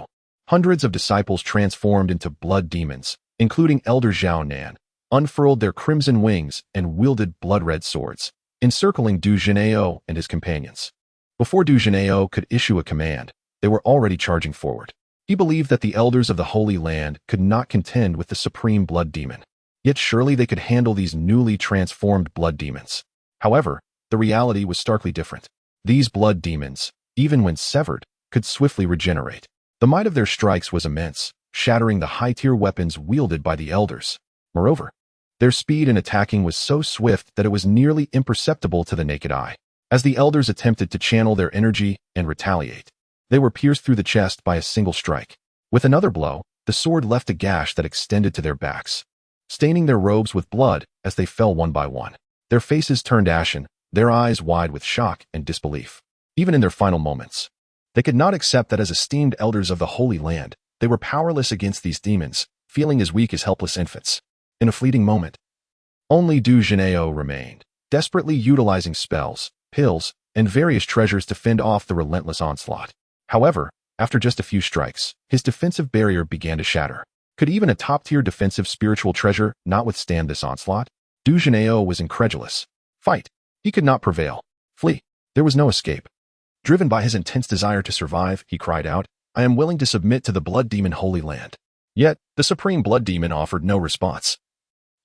Hundreds of disciples transformed into blood demons, including Elder Zhao Nan, unfurled their crimson wings and wielded blood-red swords, encircling Du Jinao and his companions. Before Du Jinao could issue a command, they were already charging forward. He believed that the elders of the Holy Land could not contend with the supreme blood demon. Yet surely they could handle these newly transformed blood demons. However, the reality was starkly different. These blood demons, even when severed, could swiftly regenerate. The might of their strikes was immense, shattering the high-tier weapons wielded by the elders. Moreover, their speed in attacking was so swift that it was nearly imperceptible to the naked eye. As the elders attempted to channel their energy and retaliate, they were pierced through the chest by a single strike. With another blow, the sword left a gash that extended to their backs, staining their robes with blood as they fell one by one. Their faces turned ashen, their eyes wide with shock and disbelief. Even in their final moments, they could not accept that as esteemed elders of the Holy Land, they were powerless against these demons, feeling as weak as helpless infants. In a fleeting moment, only Du Jinao remained, desperately utilizing spells, pills, and various treasures to fend off the relentless onslaught. However, after just a few strikes, his defensive barrier began to shatter. Could even a top-tier defensive spiritual treasure not withstand this onslaught? Du Jinao was incredulous. Fight. He could not prevail. Flee. There was no escape. Driven by his intense desire to survive, he cried out, "I am willing to submit to the Blood Demon Holy Land." Yet, the Supreme Blood Demon offered no response,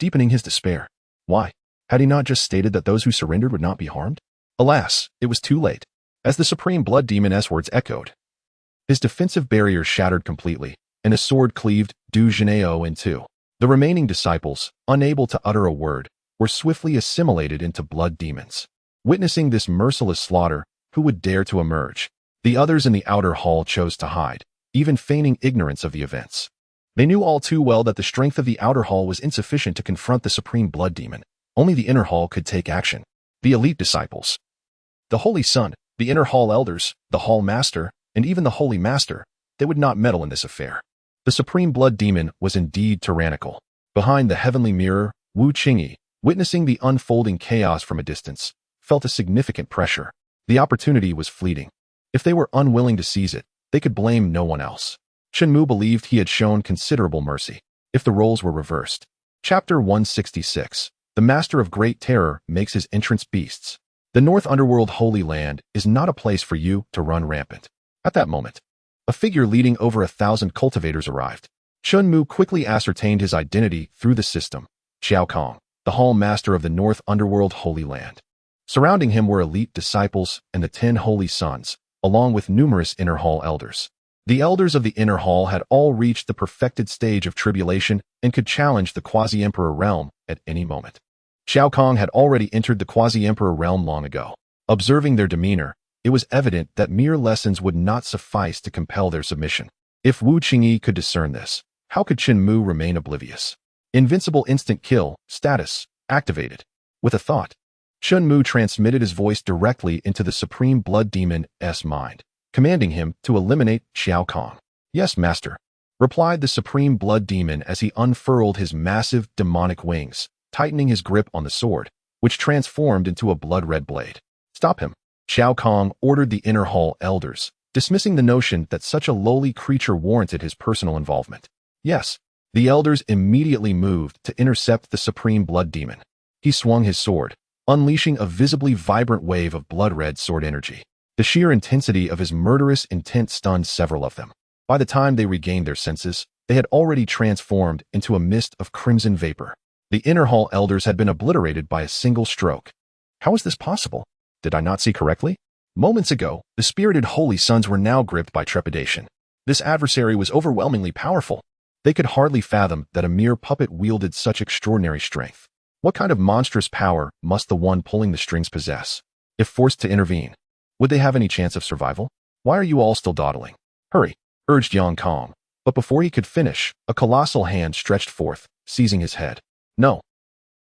deepening his despair. Why? Had he not just stated that those who surrendered would not be harmed? Alas, it was too late. As the Supreme Blood Demon's words echoed, his defensive barrier shattered completely, and a sword cleaved Du Jinao in two. The remaining disciples, unable to utter a word, were swiftly assimilated into blood demons. Witnessing this merciless slaughter, who would dare to emerge? The others in the outer hall chose to hide, even feigning ignorance of the events. They knew all too well that the strength of the outer hall was insufficient to confront the Supreme Blood Demon. Only the inner hall could take action. The elite disciples, the Holy Son, the inner hall elders, the hall master, and even the Holy Master, they would not meddle in this affair. The Supreme Blood Demon was indeed tyrannical. Behind the heavenly mirror, Wu Qingyi, witnessing the unfolding chaos from a distance, felt a significant pressure. The opportunity was fleeting. If they were unwilling to seize it, they could blame no one else. Chen Mu believed he had shown considerable mercy. If the roles were reversed. Chapter 166. The Master of Great Terror makes his entrance beasts. The North Underworld Holy Land is not a place for you to run rampant. At that moment, a figure leading over 1,000 cultivators arrived. Chen Mu quickly ascertained his identity through the system. Xiao Kong, the Hall Master of the North Underworld Holy Land. Surrounding him were elite disciples and the 10 Holy Sons, along with numerous inner hall elders. The elders of the inner hall had all reached the perfected stage of tribulation and could challenge the quasi-emperor realm at any moment. Xiao Kong had already entered the quasi-emperor realm long ago. Observing their demeanor, it was evident that mere lessons would not suffice to compel their submission. If Wu Qingyi could discern this, how could Chen Mu remain oblivious? Invincible instant kill, status, activated. With a thought, Chen Mu transmitted his voice directly into the Supreme Blood Demon's mind, commanding him to eliminate Xiao Kong. "Yes, Master," replied the Supreme Blood Demon as he unfurled his massive demonic wings, tightening his grip on the sword, which transformed into a blood-red blade. "Stop him," Xiao Kong ordered the inner hall elders, dismissing the notion that such a lowly creature warranted his personal involvement. Yes, the elders immediately moved to intercept the Supreme Blood Demon. He swung his sword, unleashing a visibly vibrant wave of blood-red sword energy. The sheer intensity of his murderous intent stunned several of them. By the time they regained their senses, they had already transformed into a mist of crimson vapor. The inner hall elders had been obliterated by a single stroke. How is this possible? Did I not see correctly? Moments ago, the spirited Holy Sons were now gripped by trepidation. This adversary was overwhelmingly powerful. They could hardly fathom that a mere puppet wielded such extraordinary strength. What kind of monstrous power must the one pulling the strings possess? If forced to intervene, would they have any chance of survival? "Why are you all still dawdling? Hurry," urged Yang Kong. But before he could finish, a colossal hand stretched forth, seizing his head. "No."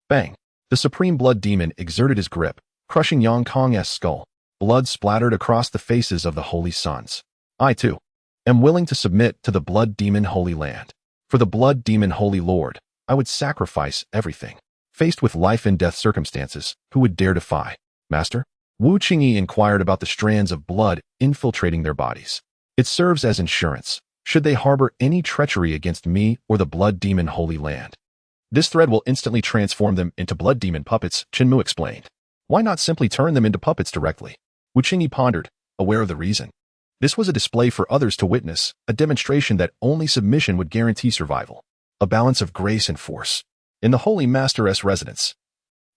Bang. The Supreme Blood Demon exerted his grip, crushing Yang Kong's skull. Blood splattered across the faces of the Holy Sons. "I, too, am willing to submit to the Blood Demon Holy Land. For the Blood Demon Holy Lord, I would sacrifice everything." Faced with life and death circumstances, who would dare defy? "Master?" Wu Qingyi inquired about the strands of blood infiltrating their bodies. It serves as insurance, should they harbor any treachery against me or the blood demon Holy Land. This thread will instantly transform them into blood demon puppets, Chen Mu explained. Why not simply turn them into puppets directly? Wu Qingyi pondered, aware of the reason. This was a display for others to witness, a demonstration that only submission would guarantee survival. A balance of grace and force. In the Holy Master's residence,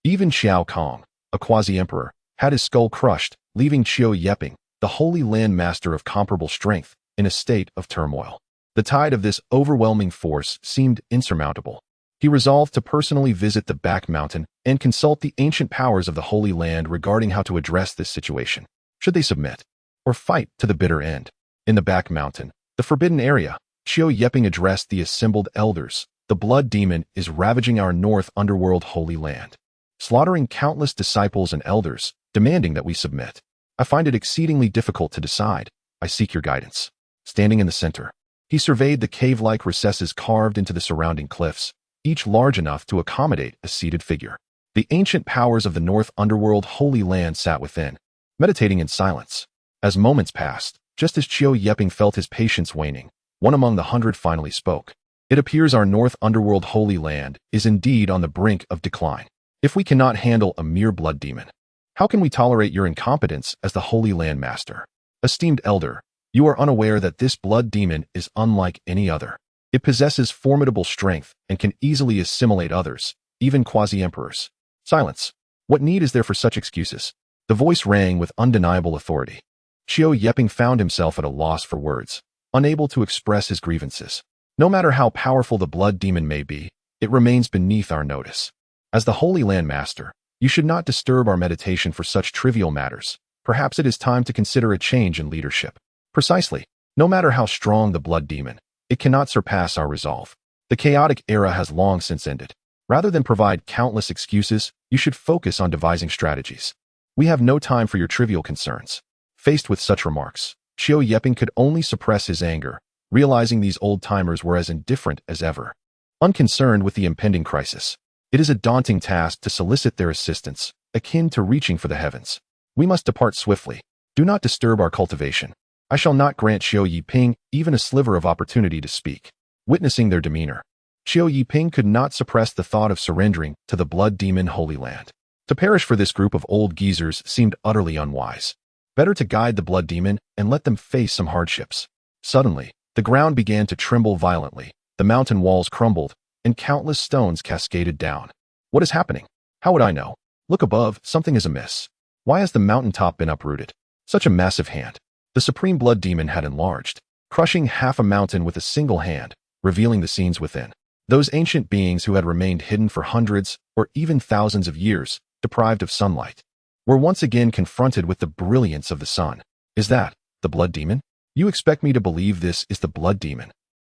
even Xiao Kong, a quasi-emperor, had his skull crushed, leaving Qiu Yeping, the Holy Land Master of comparable strength, in a state of turmoil. The tide of this overwhelming force seemed insurmountable. He resolved to personally visit the back mountain and consult the ancient powers of the Holy Land regarding how to address this situation. Should they submit or fight to the bitter end? In the back mountain, the forbidden area, Qiu Yeping addressed the assembled elders. The blood demon is ravaging our north underworld Holy Land, slaughtering countless disciples and elders, demanding that we submit. I find it exceedingly difficult to decide. I seek your guidance. Standing in the center, he surveyed the cave-like recesses carved into the surrounding cliffs, each large enough to accommodate a seated figure. The ancient powers of the North Underworld Holy Land sat within, meditating in silence. As moments passed, just as Qiu Yeping felt his patience waning, one among the 100 finally spoke. It appears our North Underworld Holy Land is indeed on the brink of decline. If we cannot handle a mere blood demon, how can we tolerate your incompetence as the Holy Land Master? Esteemed elder, you are unaware that this blood demon is unlike any other. It possesses formidable strength and can easily assimilate others, even quasi-emperors. Silence. What need is there for such excuses? The voice rang with undeniable authority. Qiu Yeping found himself at a loss for words, unable to express his grievances. No matter how powerful the blood demon may be, it remains beneath our notice. As the Holy Land Master, you should not disturb our meditation for such trivial matters. Perhaps it is time to consider a change in leadership. Precisely. No matter how strong the blood demon, it cannot surpass our resolve. The chaotic era has long since ended. Rather than provide countless excuses, you should focus on devising strategies. We have no time for your trivial concerns. Faced with such remarks, Qiu Yeping could only suppress his anger, realizing these old-timers were as indifferent as ever. Unconcerned with the impending crisis, it is a daunting task to solicit their assistance, akin to reaching for the heavens. We must depart swiftly. Do not disturb our cultivation. I shall not grant Qiu Yeping even a sliver of opportunity to speak. Witnessing their demeanor, Qiu Yeping could not suppress the thought of surrendering to the blood demon Holy Land. To perish for this group of old geezers seemed utterly unwise. Better to guide the blood demon and let them face some hardships. Suddenly, the ground began to tremble violently, the mountain walls crumbled, and countless stones cascaded down. What is happening? How would I know? Look above, something is amiss. Why has the mountaintop been uprooted? Such a massive hand. The supreme blood demon had enlarged, crushing half a mountain with a single hand, revealing the scenes within. Those ancient beings who had remained hidden for hundreds or even thousands of years, deprived of sunlight, were once again confronted with the brilliance of the sun. Is that the blood demon? You expect me to believe this is the blood demon?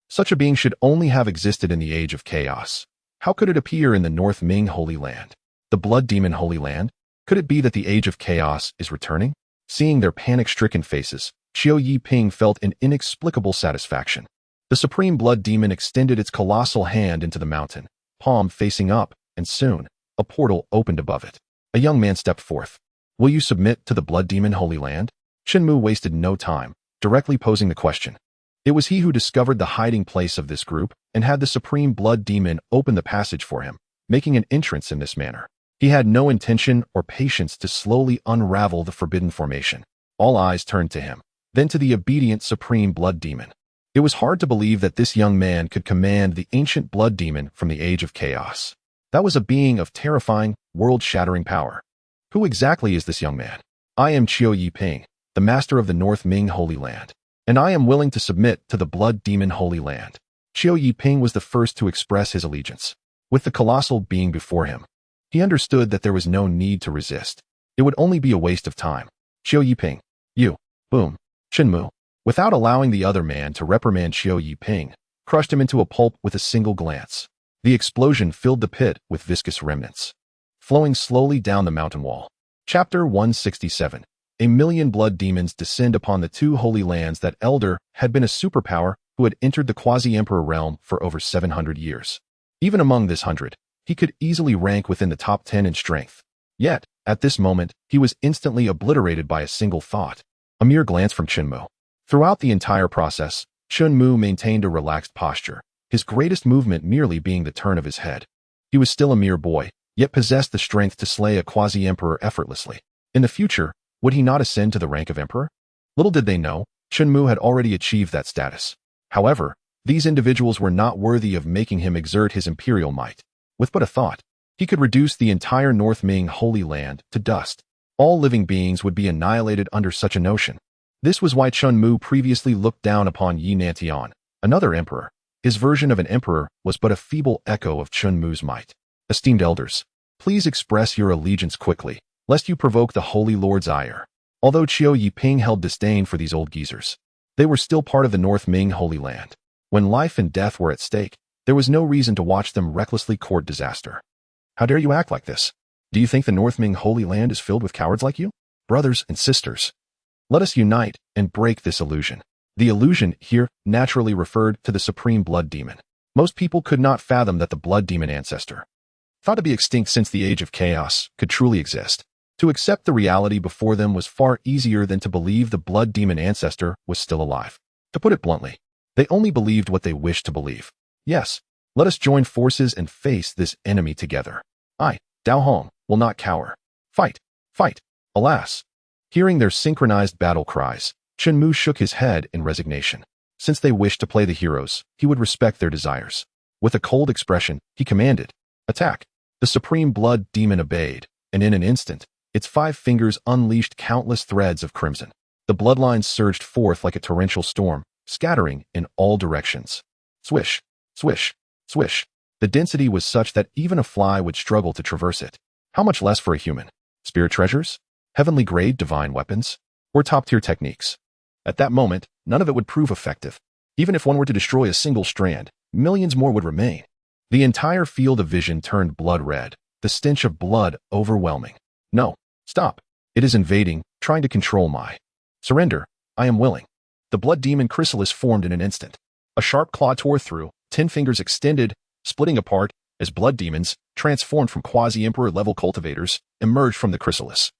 Such a being should only have existed in the age of chaos. How could it appear in the North Ming Holy Land? The blood demon Holy Land? Could it be that the age of chaos is returning? Seeing their panic-stricken faces, Qiu Yeping felt an inexplicable satisfaction. The supreme blood demon extended its colossal hand into the mountain, palm facing up, and soon, a portal opened above it. A young man stepped forth. Will you submit to the blood demon Holy Land? Chen Mu wasted no time, directly posing the question. It was he who discovered the hiding place of this group and had the supreme blood demon open the passage for him, making an entrance in this manner. He had no intention or patience to slowly unravel the forbidden formation. All eyes turned to him, then to the obedient supreme blood demon. It was hard to believe that this young man could command the ancient blood demon from the age of chaos. That was a being of terrifying, world-shattering power. Who exactly is this young man? I am Qiu Yeping, the master of the North Ming Holy Land, and I am willing to submit to the blood demon Holy Land. Qiu Yeping was the first to express his allegiance. With the colossal being before him, he understood that there was no need to resist. It would only be a waste of time. Qiu Yeping, you, boom, Chen Mu, without allowing the other man to reprimand Qiu Yeping, crushed him into a pulp with a single glance. The explosion filled the pit with viscous remnants, flowing slowly down the mountain wall. Chapter 167. A million blood demons descend upon the two holy lands. That elder had been a superpower who had entered the quasi-emperor realm for over 700 years. Even among this 100, he could easily rank within the top 10 in strength. Yet, at this moment, he was instantly obliterated by a single thought, a mere glance from Chen Mu. Throughout the entire process, Chen Mu maintained a relaxed posture, his greatest movement merely being the turn of his head. He was still a mere boy, yet possessed the strength to slay a quasi-emperor effortlessly. In the future, would he not ascend to the rank of emperor? Little did they know, Chen Mu had already achieved that status. However, these individuals were not worthy of making him exert his imperial might. With but a thought, he could reduce the entire North Ming Holy Land to dust. All living beings would be annihilated under such a notion. This was why Chen Mu previously looked down upon Yi Nantian, another emperor. His version of an emperor was but a feeble echo of Chen Mu's might. Esteemed elders, please express your allegiance quickly, lest you provoke the Holy Lord's ire. Although Qiu Yiping held disdain for these old geezers, they were still part of the North Ming Holy Land. When life and death were at stake, there was no reason to watch them recklessly court disaster. How dare you act like this? Do you think the North Ming Holy Land is filled with cowards like you? Brothers and sisters, let us unite and break this illusion. The illusion here naturally referred to the supreme blood demon. Most people could not fathom that the blood demon ancestor, thought to be extinct since the age of chaos, could truly exist. To accept the reality before them was far easier than to believe the blood demon ancestor was still alive. To put it bluntly, they only believed what they wished to believe. Yes, let us join forces and face this enemy together. I, Dao Hong, will not cower. Fight! Fight! Alas! Hearing their synchronized battle cries, Chen Mu shook his head in resignation. Since they wished to play the heroes, he would respect their desires. With a cold expression, he commanded, "Attack!" The supreme blood demon obeyed, and in an instant, its 5 fingers unleashed countless threads of crimson. The bloodlines surged forth like a torrential storm, scattering in all directions. Swish, swish, swish. The density was such that even a fly would struggle to traverse it. How much less for a human? Spirit treasures? Heavenly grade divine weapons? Or top-tier techniques? At that moment, none of it would prove effective. Even if one were to destroy a single strand, millions more would remain. The entire field of vision turned blood red, the stench of blood overwhelming. No, stop. It is invading, trying to control my. Surrender, I am willing. The blood demon chrysalis formed in an instant. A sharp claw tore through, 10 fingers extended, splitting apart, as blood demons, transformed from quasi-emperor level cultivators, emerged from the chrysalis.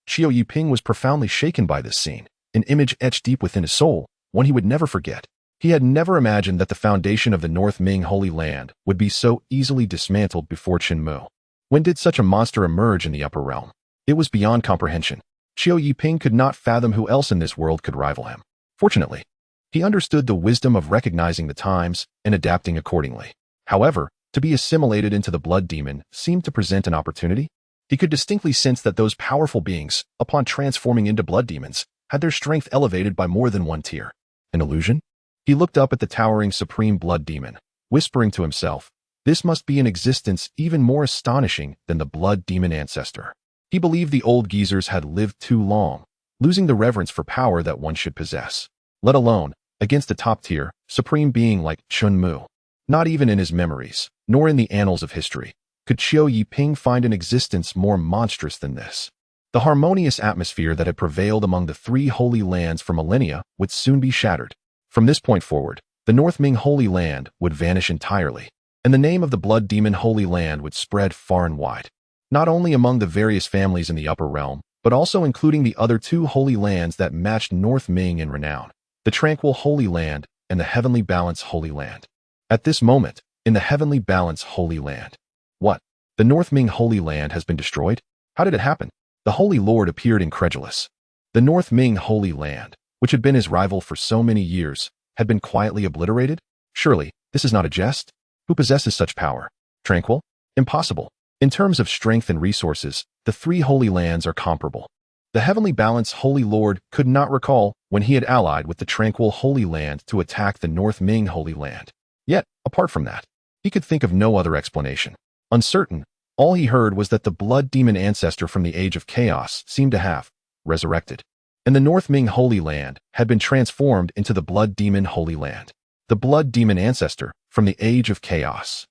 Qiu Yiping was profoundly shaken by this scene, an image etched deep within his soul, one he would never forget. He had never imagined that the foundation of the North Ming Holy Land would be so easily dismantled before Chen Mu. When did such a monster emerge in the upper realm? It was beyond comprehension. Qiu Yiping could not fathom who else in this world could rival him. Fortunately, he understood the wisdom of recognizing the times and adapting accordingly. However, to be assimilated into the blood demon seemed to present an opportunity. He could distinctly sense that those powerful beings, upon transforming into blood demons, had their strength elevated by more than one tier. An illusion? He looked up at the towering supreme blood demon, whispering to himself, this must be an existence even more astonishing than the blood demon ancestor. He believed the old geezers had lived too long, losing the reverence for power that one should possess, let alone against a top-tier, supreme being like Chen Mu. Not even in his memories, nor in the annals of history, could Qiu Yiping find an existence more monstrous than this. The harmonious atmosphere that had prevailed among the 3 holy lands for millennia would soon be shattered. From this point forward, the North Ming Holy Land would vanish entirely, and the name of the blood demon Holy Land would spread far and wide, not only among the various families in the upper realm, but also including the other 2 holy lands that matched North Ming in renown, the Tranquil Holy Land and the Heavenly Balance Holy Land. At this moment, in the Heavenly Balance Holy Land. What? The North Ming Holy Land has been destroyed? How did it happen? The Holy Lord appeared incredulous. The North Ming Holy Land, which had been his rival for so many years, had been quietly obliterated? Surely, this is not a jest? Who possesses such power? Tranquil? Impossible. In terms of strength and resources, the 3 holy lands are comparable. The Heavenly Balance Holy Lord could not recall when he had allied with the Tranquil Holy Land to attack the North Ming Holy Land. Yet, apart from that, he could think of no other explanation. Uncertain, all he heard was that the blood demon ancestor from the Age of Chaos seemed to have resurrected, and the North Ming Holy Land had been transformed into the blood demon Holy Land. The blood demon ancestor from the Age of Chaos.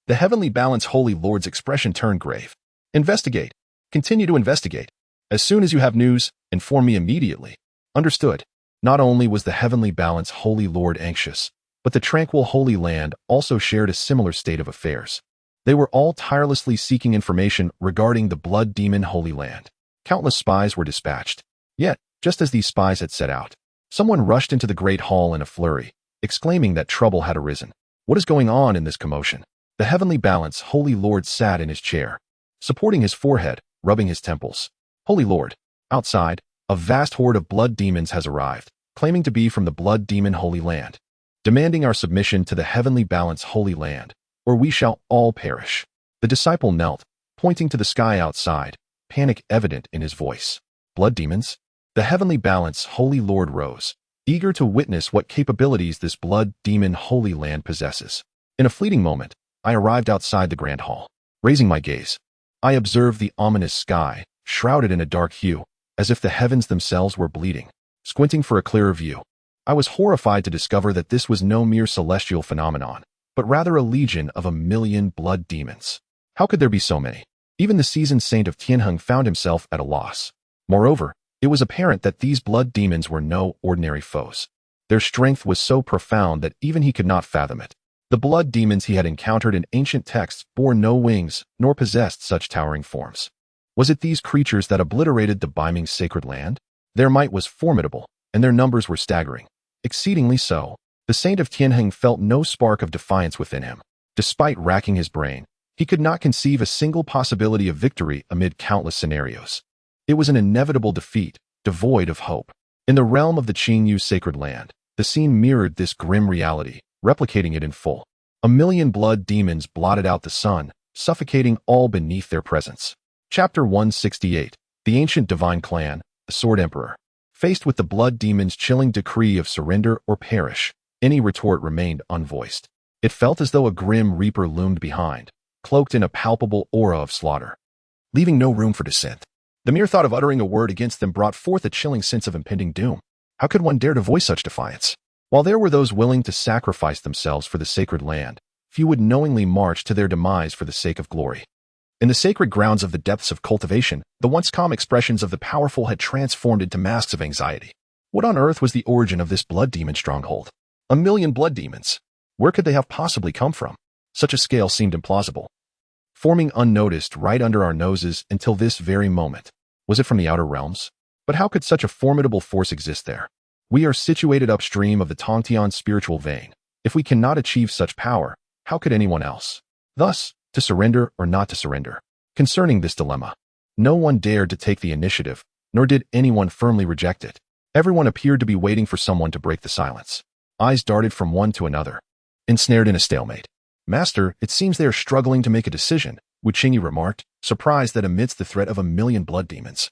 The Heavenly Balance Holy Lord's expression turned grave. Investigate. Continue to investigate. As soon as you have news, inform me immediately. Understood. Not only was the Heavenly Balance Holy Lord anxious, but the Tranquil Holy Land also shared a similar state of affairs. They were all tirelessly seeking information regarding the blood demon Holy Land. Countless spies were dispatched. Yet, just as these spies had set out, someone rushed into the great hall in a flurry, exclaiming that trouble had arisen. What is going on in this commotion? The heavenly balance, Holy Lord, sat in his chair, supporting his forehead, rubbing his temples. Holy Lord. Outside, a vast horde of blood demons has arrived, claiming to be from the blood demon Holy Land, demanding our submission to the heavenly balance Holy Land, or we shall all perish. The disciple knelt, pointing to the sky outside, panic evident in his voice. Blood demons? The heavenly balance Holy Lord rose, eager to witness what capabilities this blood demon Holy Land possesses. In a fleeting moment, I arrived outside the grand hall. Raising my gaze, I observed the ominous sky, shrouded in a dark hue, as if the heavens themselves were bleeding. Squinting for a clearer view, I was horrified to discover that this was no mere celestial phenomenon, but rather a legion of 1,000,000 blood demons. How could there be so many? Even the seasoned saint of Tianheng found himself at a loss. Moreover, it was apparent that these blood demons were no ordinary foes. Their strength was so profound that even he could not fathom it. The blood demons he had encountered in ancient texts bore no wings, nor possessed such towering forms. Was it these creatures that obliterated the Biming sacred land? Their might was formidable, and their numbers were staggering. Exceedingly so. The saint of Tianheng felt no spark of defiance within him. Despite racking his brain, he could not conceive a single possibility of victory amid countless scenarios. It was an inevitable defeat, devoid of hope. In the realm of the Qingyu sacred land, the scene mirrored this grim reality, replicating it in full. 1,000,000 blood demons blotted out the sun, suffocating all beneath their presence. Chapter 168. The Ancient Divine Clan, the Sword Emperor. Faced with the blood demon's chilling decree of surrender or perish, any retort remained unvoiced. It felt as though a grim reaper loomed behind, cloaked in a palpable aura of slaughter, leaving no room for dissent. The mere thought of uttering a word against them brought forth a chilling sense of impending doom. How could one dare to voice such defiance? While there were those willing to sacrifice themselves for the sacred land, few would knowingly march to their demise for the sake of glory. In the sacred grounds of the depths of cultivation, the once calm expressions of the powerful had transformed into masks of anxiety. What on earth was the origin of this blood demon stronghold? 1,000,000 blood demons. Where could they have possibly come from? Such a scale seemed implausible, forming unnoticed right under our noses until this very moment. Was it from the outer realms? But how could such a formidable force exist there? We are situated upstream of the Tongtian spiritual vein. If we cannot achieve such power, how could anyone else? Thus, to surrender or not to surrender. Concerning this dilemma, no one dared to take the initiative, nor did anyone firmly reject it. Everyone appeared to be waiting for someone to break the silence. Eyes darted from one to another, ensnared in a stalemate. Master, it seems they are struggling to make a decision, Wu Qingyu remarked, surprised that amidst the threat of 1,000,000 blood demons,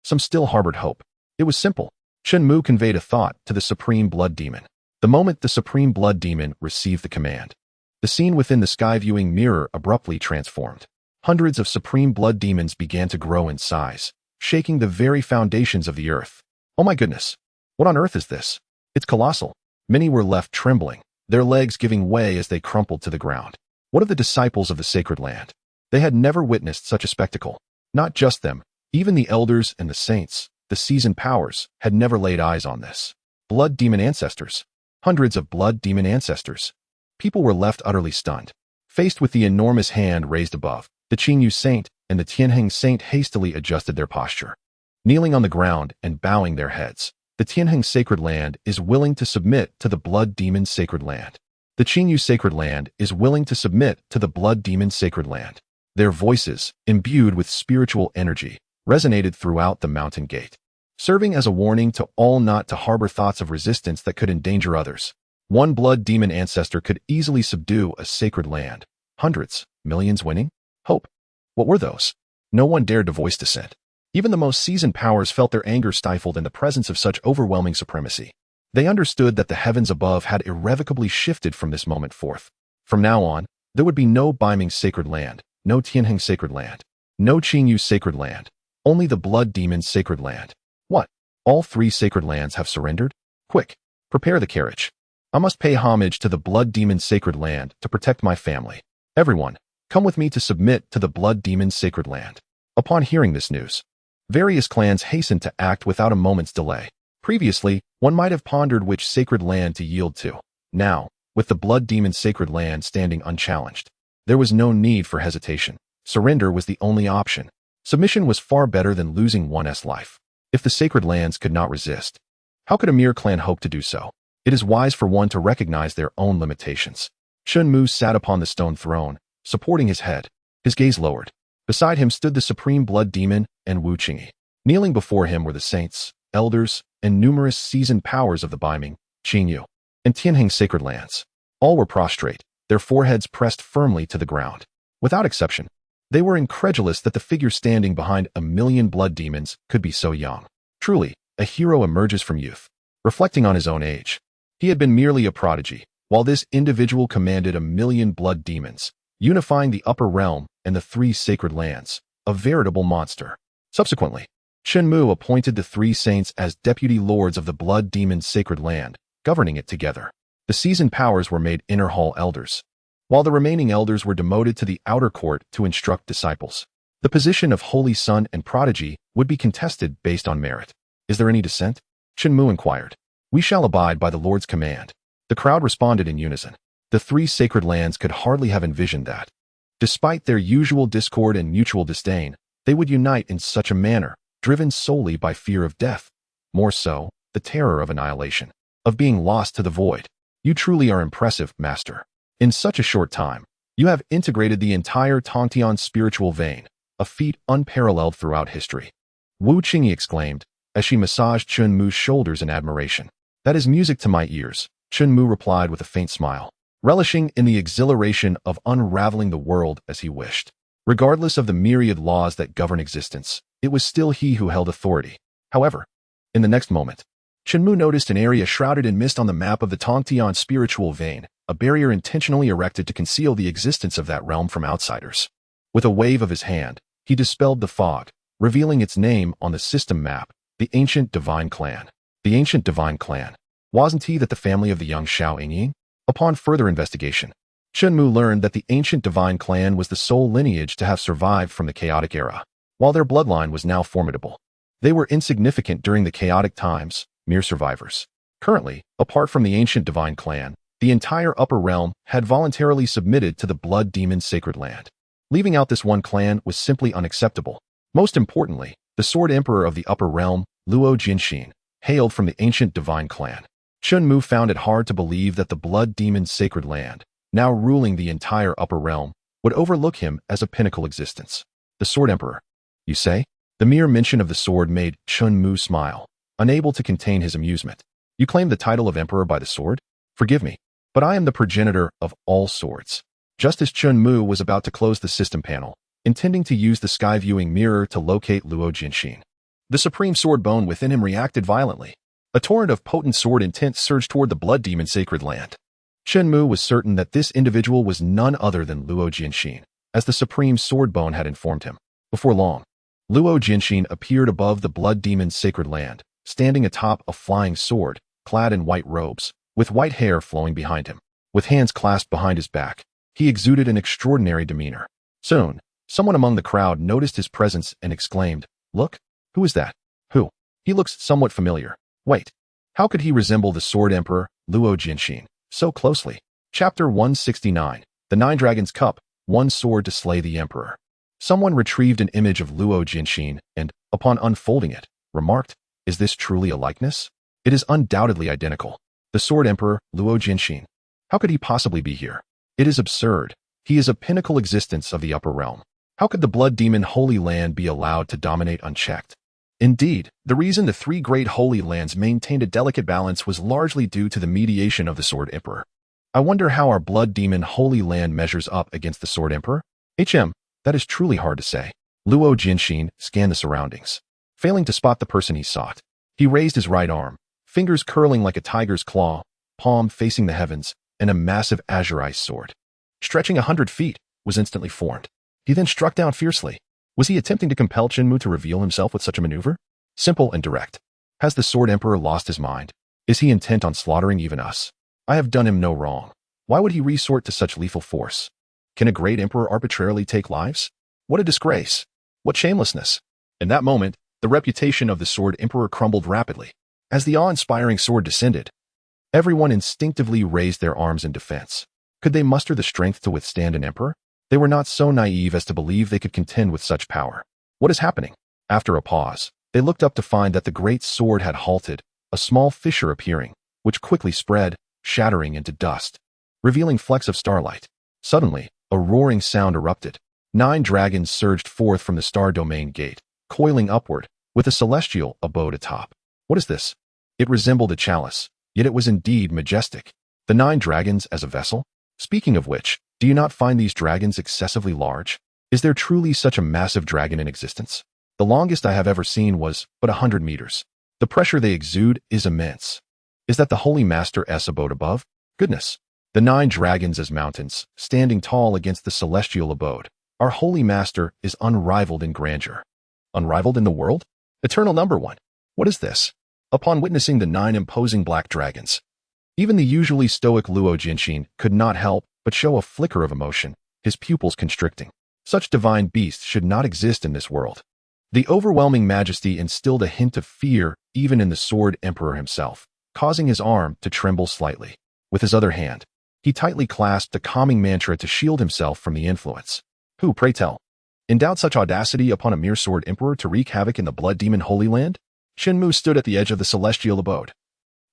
some still harbored hope. It was simple. Chen Mu conveyed a thought to the supreme blood demon. The moment the supreme blood demon received the command, the scene within the sky viewing mirror abruptly transformed. Hundreds of supreme blood demons began to grow in size, shaking the very foundations of the earth. Oh my goodness! What on earth is this? It's colossal. Many were left trembling, their legs giving way as they crumpled to the ground. What of the disciples of the sacred land? They had never witnessed such a spectacle. Not just them, even the elders and the saints, the seasoned powers, had never laid eyes on this. Blood demon ancestors. Hundreds of blood demon ancestors. People were left utterly stunned. Faced with the enormous hand raised above, the Qingyu saint and the Tianheng saint hastily adjusted their posture. Kneeling on the ground and bowing their heads, the Tianheng sacred land is willing to submit to the blood demon sacred land. The Qingyu sacred land is willing to submit to the blood demon sacred land. Their voices, imbued with spiritual energy, resonated throughout the mountain gate, serving as a warning to all not to harbor thoughts of resistance that could endanger others. One blood demon ancestor could easily subdue a sacred land. Hundreds, millions winning? Hope. What were those? No one dared to voice dissent. Even the most seasoned powers felt their anger stifled in the presence of such overwhelming supremacy. They understood that the heavens above had irrevocably shifted from this moment forth. From now on, there would be no Biming sacred land, no Tianheng sacred land, no Qingyu sacred land, only the blood demon sacred land. What? All three sacred lands have surrendered? Quick, prepare the carriage. I must pay homage to the blood demon sacred land to protect my family. Everyone, come with me to submit to the blood demon sacred land. Upon hearing this news, various clans hastened to act without a moment's delay. Previously, one might have pondered which sacred land to yield to. Now, with the blood demon sacred land standing unchallenged, There was no need for hesitation. Surrender was the only option. Submission was far better than losing one's life. If the sacred lands could not resist, how could a mere clan hope to do so? It is wise for one to recognize their own limitations. Chen Mu sat upon the stone throne, supporting his head, his gaze lowered. Beside him stood the supreme blood demon and Wu Qingyi. Kneeling before him were the saints, elders, and numerous seasoned powers of the Baiming, Qingyu, and Tianheng sacred lands. All were prostrate, their foreheads pressed firmly to the ground. Without exception, they were incredulous that the figure standing behind 1,000,000 blood demons could be so young. Truly, a hero emerges from youth. Reflecting on his own age, he had been merely a prodigy, while this individual commanded 1,000,000 blood demons, unifying the upper realm and the 3 sacred lands, a veritable monster. Subsequently, Chen Mu appointed the 3 saints as deputy lords of the blood demon sacred land, governing it together. The seasoned powers were made inner hall elders, while the remaining elders were demoted to the outer court to instruct disciples. The position of holy son and prodigy would be contested based on merit. Is there any dissent? Chen Mu inquired. We shall abide by the Lord's command. The crowd responded in unison. The 3 sacred lands could hardly have envisioned that. Despite their usual discord and mutual disdain, they would unite in such a manner, driven solely by fear of death. More so, the terror of annihilation, of being lost to the void. You truly are impressive, Master. In such a short time, you have integrated the entire Tongtian spiritual vein, a feat unparalleled throughout history. Wu Qingyi exclaimed, as she massaged Chen Mu's shoulders in admiration. That is music to my ears, Chen Mu replied with a faint smile, relishing in the exhilaration of unraveling the world as he wished. Regardless of the myriad laws that govern existence, it was still he who held authority. However, in the next moment, Chen Mu noticed an area shrouded in mist on the map of the Tongtian spiritual vein, a barrier intentionally erected to conceal the existence of that realm from outsiders. With a wave of his hand, he dispelled the fog, revealing its name on the system map, the Ancient Divine Clan. The Ancient Divine Clan. Wasn't he that the family of the young Xiao Yingying? Upon further investigation, Chen Mu learned that the Ancient Divine Clan was the sole lineage to have survived from the chaotic era. While their bloodline was now formidable, they were insignificant during the chaotic times, mere survivors. Currently, apart from the Ancient Divine Clan, the entire upper realm had voluntarily submitted to the blood demon sacred land. Leaving out this one clan was simply unacceptable. Most importantly, the Sword Emperor of the upper realm, Luo Jinxin, hailed from the Ancient Divine Clan. Chen Mu found it hard to believe that the blood demon sacred land, now ruling the entire upper realm, would overlook him as a pinnacle existence. The Sword Emperor, you say? The mere mention of the sword made Chen Mu smile, unable to contain his amusement. You claim the title of Emperor by the sword? Forgive me, but I am the progenitor of all swords. Just as Chen Mu was about to close the system panel, intending to use the sky-viewing mirror to locate Luo Jinxin, the supreme sword bone within him reacted violently. A torrent of potent sword intent surged toward the blood demon sacred land. Chen Mu was certain that this individual was none other than Luo Jinxin, as the supreme sword bone had informed him. Before long, Luo Jinxin appeared above the blood demon sacred land, standing atop a flying sword, clad in white robes, with white hair flowing behind him. With hands clasped behind his back, he exuded an extraordinary demeanor. Soon, someone among the crowd noticed his presence and exclaimed, "Look, who is that? Who? He looks somewhat familiar. Wait, how could he resemble the Sword Emperor, Luo Jinxin, so closely?" Chapter 169, The Nine Dragons Cup, One Sword to Slay the Emperor. Someone retrieved an image of Luo Jinxin and, upon unfolding it, remarked, "Is this truly a likeness? It is undoubtedly identical. The Sword Emperor, Luo Jinxin. How could he possibly be here? It is absurd. He is a pinnacle existence of the upper realm. How could the blood demon Holy Land be allowed to dominate unchecked?" Indeed, the reason the 3 great Holy Lands maintained a delicate balance was largely due to the mediation of the Sword Emperor. I wonder how our blood demon Holy Land measures up against the Sword Emperor? That is truly hard to say. Luo Jinxin scanned the surroundings. Failing to spot the person he sought, he raised his right arm, fingers curling like a tiger's claw, palm facing the heavens, and a massive azurite sword, stretching 100 feet, was instantly formed. He then struck down fiercely. Was he attempting to compel Chen Mu to reveal himself with such a maneuver? Simple and direct. Has the Sword Emperor lost his mind? Is he intent on slaughtering even us? I have done him no wrong. Why would he resort to such lethal force? Can a great emperor arbitrarily take lives? What a disgrace! What shamelessness! In that moment, the reputation of the Sword Emperor crumbled rapidly. As the awe-inspiring sword descended, everyone instinctively raised their arms in defense. Could they muster the strength to withstand an emperor? They were not so naive as to believe they could contend with such power. What is happening? After a pause, they looked up to find that the great sword had halted, a small fissure appearing, which quickly spread, shattering into dust, revealing flecks of starlight. Suddenly, a roaring sound erupted. 9 dragons surged forth from the star domain gate, coiling upward, with a celestial abode atop. What is this? It resembled a chalice, yet it was indeed majestic. The 9 dragons as a vessel? Speaking of which, do you not find these dragons excessively large? Is there truly such a massive dragon in existence? The longest I have ever seen was but 100 meters. The pressure they exude is immense. Is that the Holy Master's abode above? Goodness! The 9 dragons as mountains, standing tall against the celestial abode. Our Holy Master is unrivaled in grandeur. Unrivaled in the world? Eternal number 1. What is this? Upon witnessing the 9 imposing black dragons, even the usually stoic Luo Jinshin could not help but show a flicker of emotion, his pupils constricting. Such divine beasts should not exist in this world. The overwhelming majesty instilled a hint of fear even in the Sword Emperor himself, causing his arm to tremble slightly. With his other hand, he tightly clasped a calming mantra to shield himself from the influence. Who, pray tell, endowed such audacity upon a mere Sword Emperor to wreak havoc in the Blood Demon Holy Land? Chen Mu stood at the edge of the celestial abode.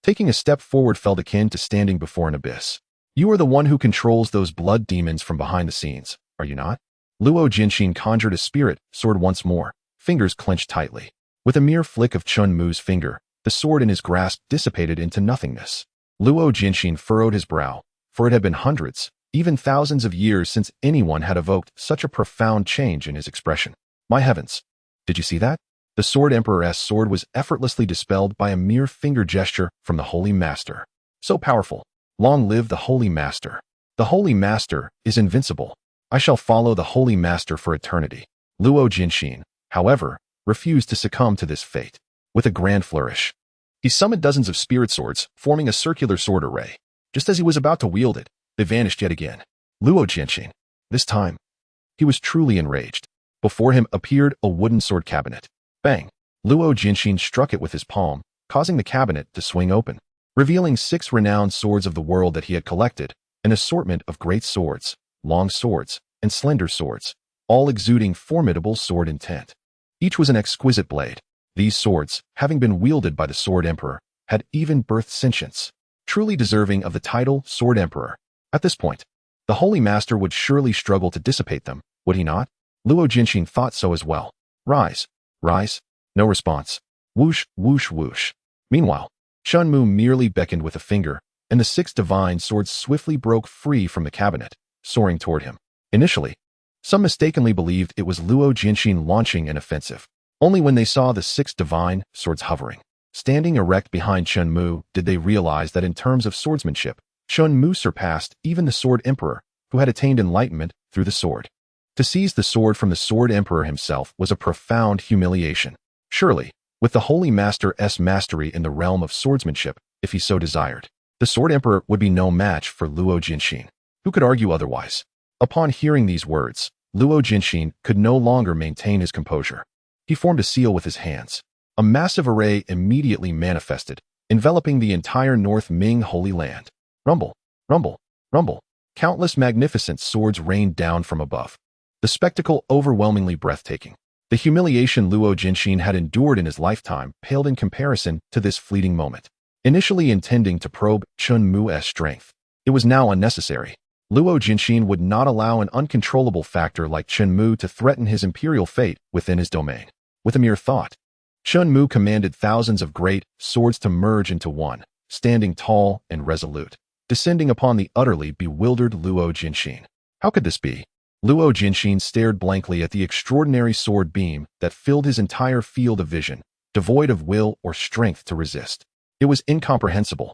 Taking a step forward felt akin to standing before an abyss. You are the one who controls those blood demons from behind the scenes, are you not? Luo Jinshin conjured a spirit sword once more, fingers clenched tightly. With a mere flick of Chen Mu's finger, the sword in his grasp dissipated into nothingness. Luo Jinshin furrowed his brow, for it had been hundreds, even thousands of years since anyone had evoked such a profound change in his expression. My heavens! Did you see that? The Sword Emperor's sword was effortlessly dispelled by a mere finger gesture from the Holy Master. So powerful! Long live the Holy Master! The Holy Master is invincible. I shall follow the Holy Master for eternity. Luo Jinshin, however, refused to succumb to this fate. With a grand flourish, he summoned dozens of spirit swords, forming a circular sword array. Just as he was about to wield it, they vanished yet again. Luo Jinshin. This time, he was truly enraged. Before him appeared a wooden sword cabinet. Bang! Luo Jinshin struck it with his palm, causing the cabinet to swing open, revealing 6 renowned swords of the world that he had collected, an assortment of great swords, long swords, and slender swords, all exuding formidable sword intent. Each was an exquisite blade. These swords, having been wielded by the Sword Emperor, had even birthed sentience, truly deserving of the title Sword Emperor. At this point, the Holy Master would surely struggle to dissipate them, would he not? Luo Jinshin thought so as well. Rise! Rise! No response. Whoosh, whoosh, whoosh. Meanwhile, Chen Mu merely beckoned with a finger, and the 6 divine swords swiftly broke free from the cabinet, soaring toward him. Initially, some mistakenly believed it was Luo Jinshin launching an offensive. Only when they saw the 6 divine swords hovering, standing erect behind Chen Mu, did they realize that in terms of swordsmanship, Chen Mu surpassed even the Sword Emperor, who had attained enlightenment through the sword. To seize the sword from the Sword Emperor himself was a profound humiliation. Surely, with the Holy Master's mastery in the realm of swordsmanship, if he so desired, the Sword Emperor would be no match for Luo Jinshin. Who could argue otherwise? Upon hearing these words, Luo Jinshin could no longer maintain his composure. He formed a seal with his hands. A massive array immediately manifested, enveloping the entire North Ming Holy Land. Rumble, rumble, rumble. Countless magnificent swords rained down from above. The spectacle overwhelmingly breathtaking. The humiliation Luo Jinshin had endured in his lifetime paled in comparison to this fleeting moment. Initially intending to probe Chen Mu's strength, it was now unnecessary. Luo Jinshin would not allow an uncontrollable factor like Chen Mu to threaten his imperial fate within his domain. With a mere thought, Chen Mu commanded thousands of great swords to merge into one, standing tall and resolute, descending upon the utterly bewildered Luo Jinshin. How could this be? Luo Jinshin stared blankly at the extraordinary sword beam that filled his entire field of vision, devoid of will or strength to resist. It was incomprehensible.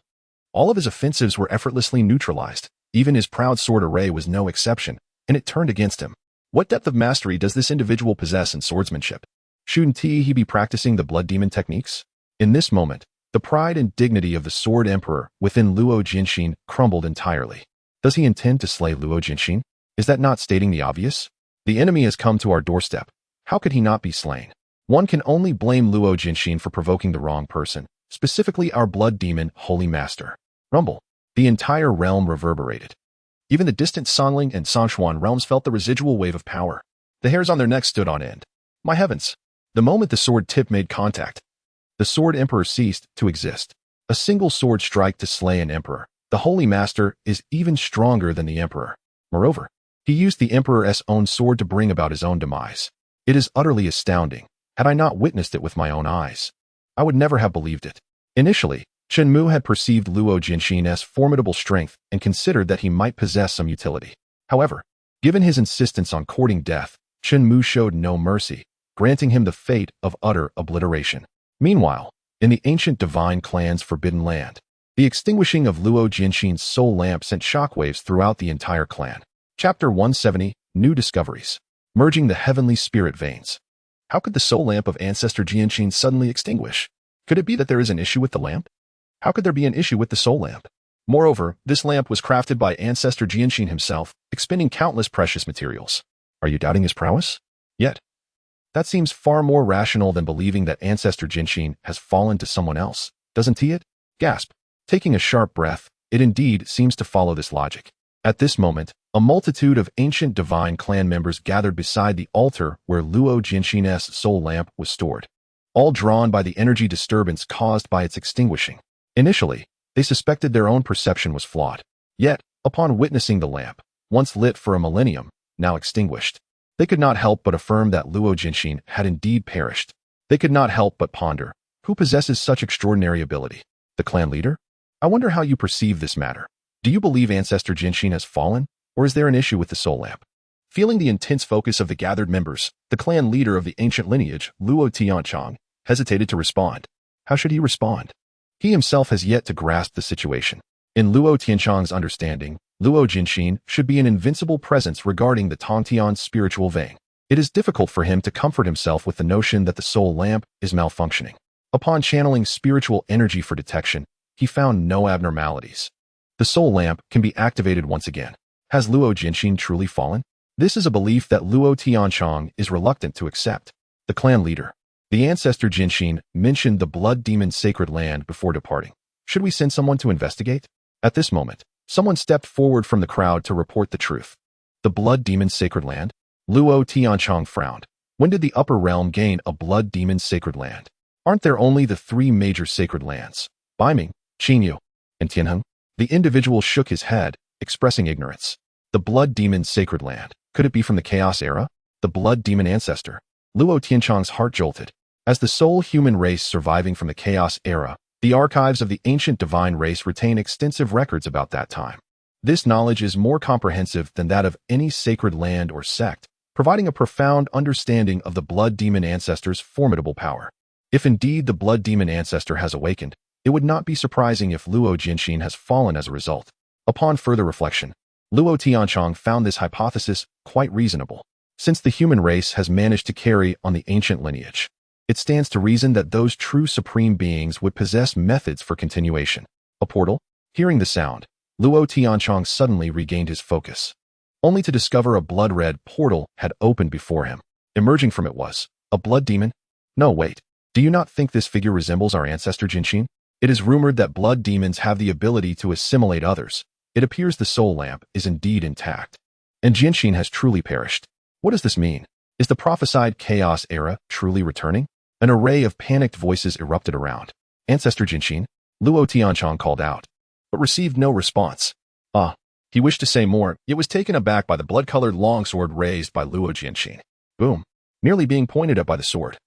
All of his offensives were effortlessly neutralized. Even his proud sword array was no exception, and it turned against him. What depth of mastery does this individual possess in swordsmanship? Shouldn't he be practicing the blood demon techniques? In this moment, the pride and dignity of the Sword Emperor within Luo Jinshin crumbled entirely. Does he intend to slay Luo Jinshin? Is that not stating the obvious? The enemy has come to our doorstep. How could he not be slain? One can only blame Luo Jinshin for provoking the wrong person, specifically our blood demon Holy Master. Rumble. The entire realm reverberated. Even the distant Songling and Sanchuan realms felt the residual wave of power. The hairs on their necks stood on end. My heavens! The moment the sword tip made contact, the sword emperor ceased to exist. A single sword strike to slay an emperor. The Holy Master is even stronger than the emperor. Moreover, he used the emperor's own sword to bring about his own demise. It is utterly astounding. Had I not witnessed it with my own eyes, I would never have believed it. Initially, Chen Mu had perceived Luo Jianxin's formidable strength and considered that he might possess some utility. However, given his insistence on courting death, Chen Mu showed no mercy, granting him the fate of utter obliteration. Meanwhile, in the ancient divine clan's forbidden land, the extinguishing of Luo Jianxin's soul lamp sent shockwaves throughout the entire clan. Chapter 170, New Discoveries. Merging the heavenly spirit veins. How could the soul lamp of Ancestor Jianxin suddenly extinguish? Could it be that there is an issue with the lamp? How could there be an issue with the soul lamp? Moreover, this lamp was crafted by Ancestor Jianxin himself, expending countless precious materials. Are you doubting his prowess? Yet, that seems far more rational than believing that Ancestor Jianxin has fallen to someone else, doesn't it? Gasp. Taking a sharp breath, it indeed seems to follow this logic. At this moment, a multitude of ancient divine clan members gathered beside the altar where Luo Jianxin's soul lamp was stored, all drawn by the energy disturbance caused by its extinguishing. Initially, they suspected their own perception was flawed. Yet, upon witnessing the lamp, once lit for a millennium, now extinguished, they could not help but affirm that Luo Jianxin had indeed perished. They could not help but ponder, who possesses such extraordinary ability? The clan leader? I wonder how you perceive this matter. Do you believe Ancestor Jianxin has fallen, or is there an issue with the soul lamp? Feeling the intense focus of the gathered members, the clan leader of the ancient lineage, Luo Tianchong, hesitated to respond. How should he respond? He himself has yet to grasp the situation. In Luo Tianchong's understanding, Luo Jianxin should be an invincible presence regarding the Tongtian's spiritual vein. It is difficult for him to comfort himself with the notion that the soul lamp is malfunctioning. Upon channeling spiritual energy for detection, he found no abnormalities. The soul lamp can be activated once again. Has Luo Jianxin truly fallen? This is a belief that Luo Tianchong is reluctant to accept. The clan leader, the Ancestor Jianxin, mentioned the blood demon sacred land before departing. Should we send someone to investigate? At this moment, someone stepped forward from the crowd to report the truth. The blood demon sacred land? Luo Tianchong frowned. When did the upper realm gain a blood demon sacred land? Aren't there only the three major sacred lands? Baiming, Qinyu, and Tianheng? The individual shook his head, expressing ignorance. The blood demon sacred land. Could it be from the chaos era? The blood demon ancestor? Luo Tianchong's heart jolted. As the sole human race surviving from the chaos era, the archives of the ancient divine race retain extensive records about that time. This knowledge is more comprehensive than that of any sacred land or sect, providing a profound understanding of the blood demon ancestor's formidable power. If indeed the blood demon ancestor has awakened, it would not be surprising if Luo Jianxin has fallen as a result. Upon further reflection, Luo Tianchong found this hypothesis quite reasonable. Since the human race has managed to carry on the ancient lineage, it stands to reason that those true supreme beings would possess methods for continuation. A portal? Hearing the sound, Luo Tianchong suddenly regained his focus, only to discover a blood-red portal had opened before him. Emerging from it was a blood demon? No, wait. Do you not think this figure resembles our ancestor Jianxin? It is rumored that blood demons have the ability to assimilate others. It appears the soul lamp is indeed intact, and Jianxin has truly perished. What does this mean? Is the prophesied chaos era truly returning? An array of panicked voices erupted around. Ancestor Jianxin, Luo Tianchong called out, but received no response. He wished to say more, yet was taken aback by the blood-colored longsword raised by Luo Jianxin. Boom, nearly being pointed at by the sword.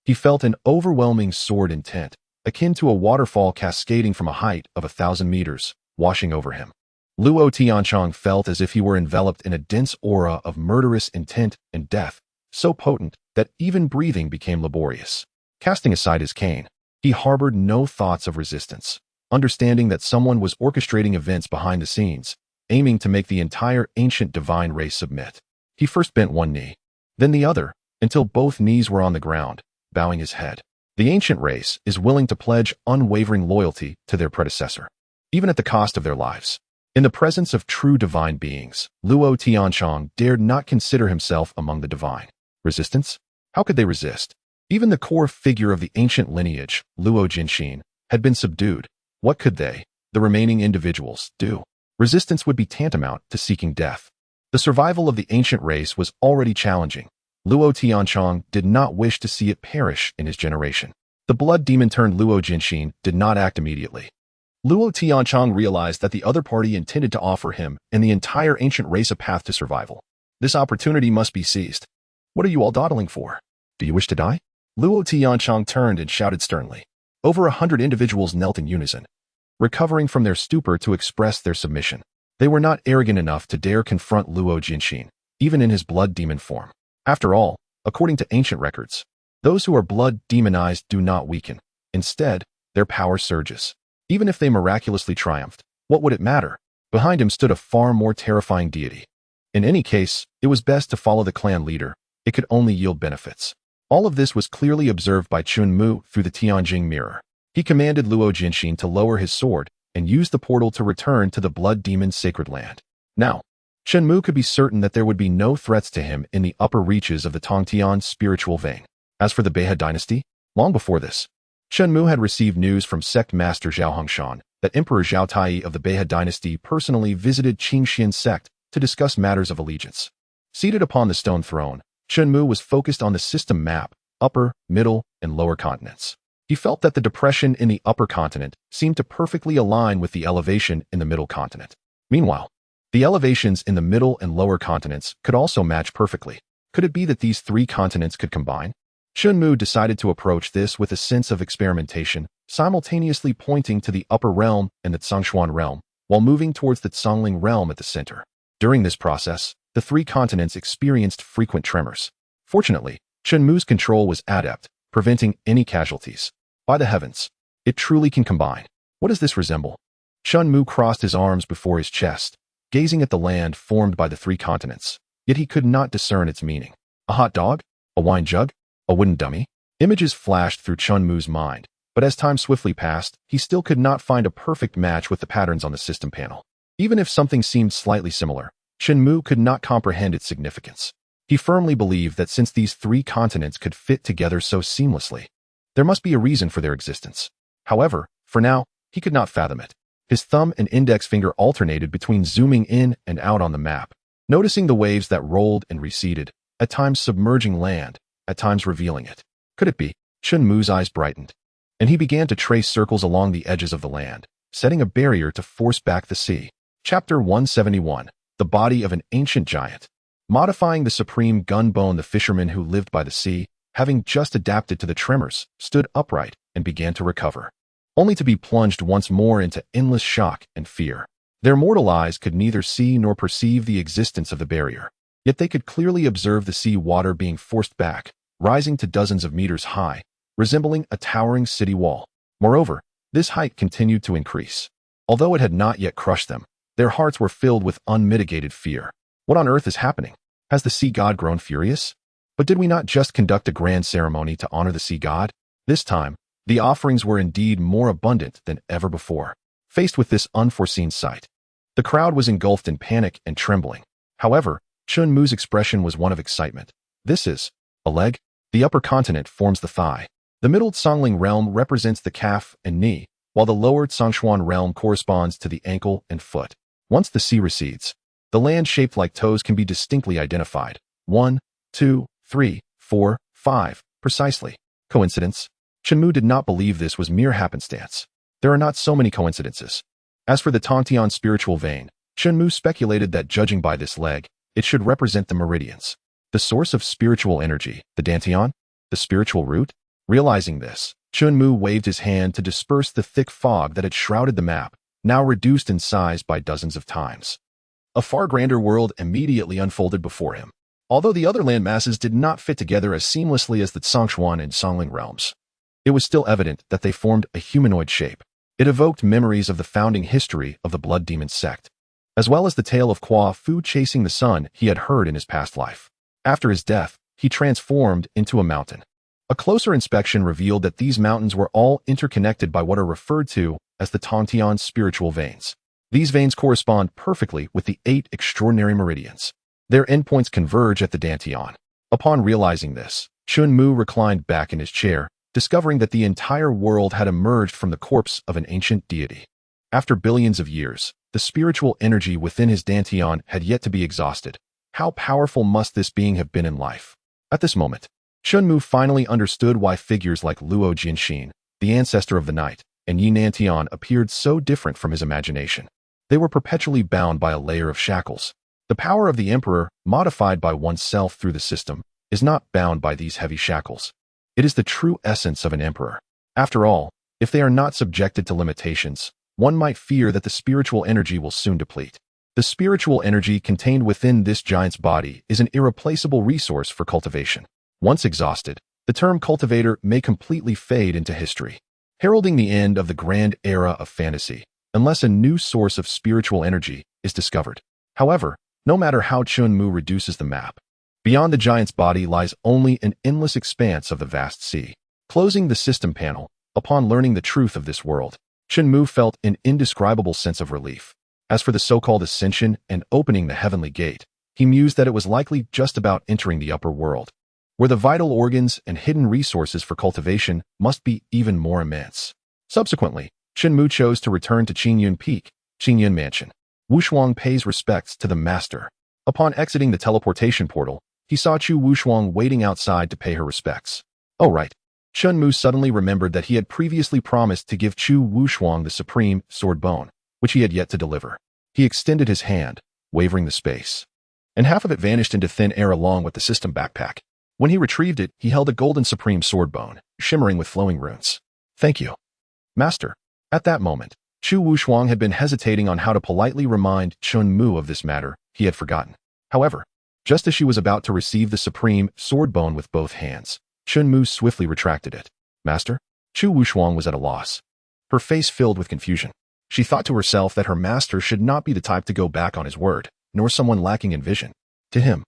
He felt an overwhelming sword intent, akin to a waterfall cascading from a height of 1,000 meters, washing over him. Luo Tianchong felt as if he were enveloped in a dense aura of murderous intent and death, so potent that even breathing became laborious. Casting aside his cane, he harbored no thoughts of resistance, understanding that someone was orchestrating events behind the scenes, aiming to make the entire ancient divine race submit. He first bent one knee, then the other, until both knees were on the ground, bowing his head. The ancient race is willing to pledge unwavering loyalty to their predecessor, even at the cost of their lives. In the presence of true divine beings, Luo Tianchong dared not consider himself among the divine. Resistance? How could they resist? Even the core figure of the ancient lineage, Luo Jianxin, had been subdued. What could they, the remaining individuals, do? Resistance would be tantamount to seeking death. The survival of the ancient race was already challenging. Luo Tianchong did not wish to see it perish in his generation. The blood demon turned Luo Jinxin did not act immediately. Luo Tianchong realized that the other party intended to offer him and the entire ancient race a path to survival. This opportunity must be seized. What are you all dawdling for? Do you wish to die? Luo Tianchong turned and shouted sternly. Over 100 individuals knelt in unison, recovering from their stupor to express their submission. They were not arrogant enough to dare confront Luo Jinxin, even in his blood demon form. After all, according to ancient records, those who are blood demonized do not weaken. Instead, their power surges. Even if they miraculously triumphed, what would it matter? Behind him stood a far more terrifying deity. In any case, it was best to follow the clan leader. It could only yield benefits. All of this was clearly observed by Chen Mu through the Tianjing mirror. He commanded Luo Jinxin to lower his sword and use the portal to return to the blood demon's sacred land. Now, Chen Mu could be certain that there would be no threats to him in the upper reaches of the Tongtian spiritual vein. As for the Beihai dynasty, long before this, Chen Mu had received news from sect master Zhao Hongshan that Emperor Zhao Tai of the Beihai dynasty personally visited Qingxian sect to discuss matters of allegiance. Seated upon the stone throne, Chen Mu was focused on the system map, upper, middle, and lower continents. He felt that the depression in the upper continent seemed to perfectly align with the elevation in the middle continent. Meanwhile, the elevations in the middle and lower continents could also match perfectly. Could it be that these three continents could combine? Chen Mu decided to approach this with a sense of experimentation, simultaneously pointing to the upper realm and the Zhongshuan realm, while moving towards the Zhongling realm at the center. During this process, the three continents experienced frequent tremors. Fortunately, Chen Mu's control was adept, preventing any casualties. By the heavens, it truly can combine. What does this resemble? Chen Mu crossed his arms before his chest, gazing at the land formed by the three continents, yet he could not discern its meaning. A hot dog? A wine jug? A wooden dummy? Images flashed through Chen Mu's mind, but as time swiftly passed, he still could not find a perfect match with the patterns on the system panel. Even if something seemed slightly similar, Chen Mu could not comprehend its significance. He firmly believed that since these three continents could fit together so seamlessly, there must be a reason for their existence. However, for now, he could not fathom it. His thumb and index finger alternated between zooming in and out on the map, noticing the waves that rolled and receded, at times submerging land, at times revealing it. Could it be? Chen Mu's eyes brightened, and he began to trace circles along the edges of the land, setting a barrier to force back the sea. Chapter 171. The Body of an Ancient Giant. Modifying the supreme gunbone, the fisherman who lived by the sea, having just adapted to the tremors, stood upright and began to recover, only to be plunged once more into endless shock and fear. Their mortal eyes could neither see nor perceive the existence of the barrier, yet they could clearly observe the sea water being forced back, rising to dozens of meters high, resembling a towering city wall. Moreover, this height continued to increase. Although it had not yet crushed them, their hearts were filled with unmitigated fear. What on earth is happening? Has the sea god grown furious? But did we not just conduct a grand ceremony to honor the sea god? This time, the offerings were indeed more abundant than ever before. Faced with this unforeseen sight, the crowd was engulfed in panic and trembling. However, Chen Mu's expression was one of excitement. This is a leg. The upper continent forms the thigh. The middle Zhongling realm represents the calf and knee, while the lower Zhongshuan realm corresponds to the ankle and foot. Once the sea recedes, the land shaped like toes can be distinctly identified. 1, 2, 3, 4, 5, precisely. Coincidence? Chen Mu did not believe this was mere happenstance. There are not so many coincidences. As for the Tongtian spiritual vein, Chen Mu speculated that judging by this leg, it should represent the meridians, the source of spiritual energy, the Dantian, the spiritual root. Realizing this, Chen Mu waved his hand to disperse the thick fog that had shrouded the map, now reduced in size by dozens of times. A far grander world immediately unfolded before him. Although the other land masses did not fit together as seamlessly as the Zhongshuan and Zhongling realms, it was still evident that they formed a humanoid shape. It evoked memories of the founding history of the Blood Demon sect, as well as the tale of Kwa Fu chasing the sun he had heard in his past life. After his death, he transformed into a mountain. A closer inspection revealed that these mountains were all interconnected by what are referred to as the Tongtian spiritual veins. These veins correspond perfectly with the 8 extraordinary meridians. Their endpoints converge at the Dantian. Upon realizing this, Chen Mu reclined back in his chair, discovering that the entire world had emerged from the corpse of an ancient deity. After billions of years, the The spiritual energy within his dantian had yet to be exhausted. How powerful must this being have been in life? At this moment, Chen Mu finally understood why figures like Luo Jianxin, the ancestor of the night, and Yi Nantian appeared so different from his imagination. They were perpetually bound by a layer of shackles. The power of the emperor, modified by oneself through the system, is not bound by these heavy shackles. It is the true essence of an emperor. After all, if they are not subjected to limitations, one might fear that the spiritual energy will soon deplete. The spiritual energy contained within this giant's body is an irreplaceable resource for cultivation. Once exhausted, the term cultivator may completely fade into history, heralding the end of the grand era of fantasy, unless a new source of spiritual energy is discovered. However, no matter how Chen Mu reduces the map, beyond the giant's body lies only an endless expanse of the vast sea. Closing the system panel, upon learning the truth of this world, Chen Mu felt an indescribable sense of relief. As for the so-called ascension and opening the heavenly gate, he mused that it was likely just about entering the upper world, where the vital organs and hidden resources for cultivation must be even more immense. Subsequently, Chen Mu chose to return to Qingyun Peak, Qingyun Mansion. Wushuang pays respects to the master. Upon exiting the teleportation portal, he saw Chu Wushuang waiting outside to pay her respects. Oh right. Chen Mu suddenly remembered that he had previously promised to give Chu Wushuang the supreme sword bone, which he had yet to deliver. He extended his hand, wavering the space, and half of it vanished into thin air along with the system backpack. When he retrieved it, he held a golden supreme sword bone, shimmering with flowing runes. Thank you, Master. At that moment, Chu Wushuang had been hesitating on how to politely remind Chen Mu of this matter he had forgotten. However, just as she was about to receive the supreme sword bone with both hands, Chen Mu swiftly retracted it. Master? Chu Wushuang was at a loss, her face filled with confusion. She thought to herself that her master should not be the type to go back on his word, nor someone lacking in vision. To him,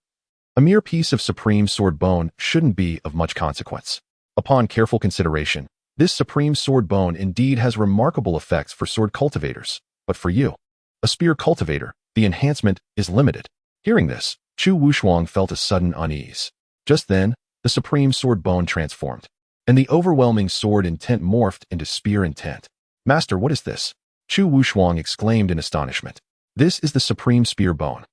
a mere piece of supreme sword bone shouldn't be of much consequence. Upon careful consideration, this supreme sword bone indeed has remarkable effects for sword cultivators, but for you, a spear cultivator, the enhancement is limited. Hearing this, Chu Wushuang felt a sudden unease. Just then, the supreme sword bone transformed, and the overwhelming sword intent morphed into spear intent. Master, what is this? Chu Wushuang exclaimed in astonishment. This is the supreme spear bone,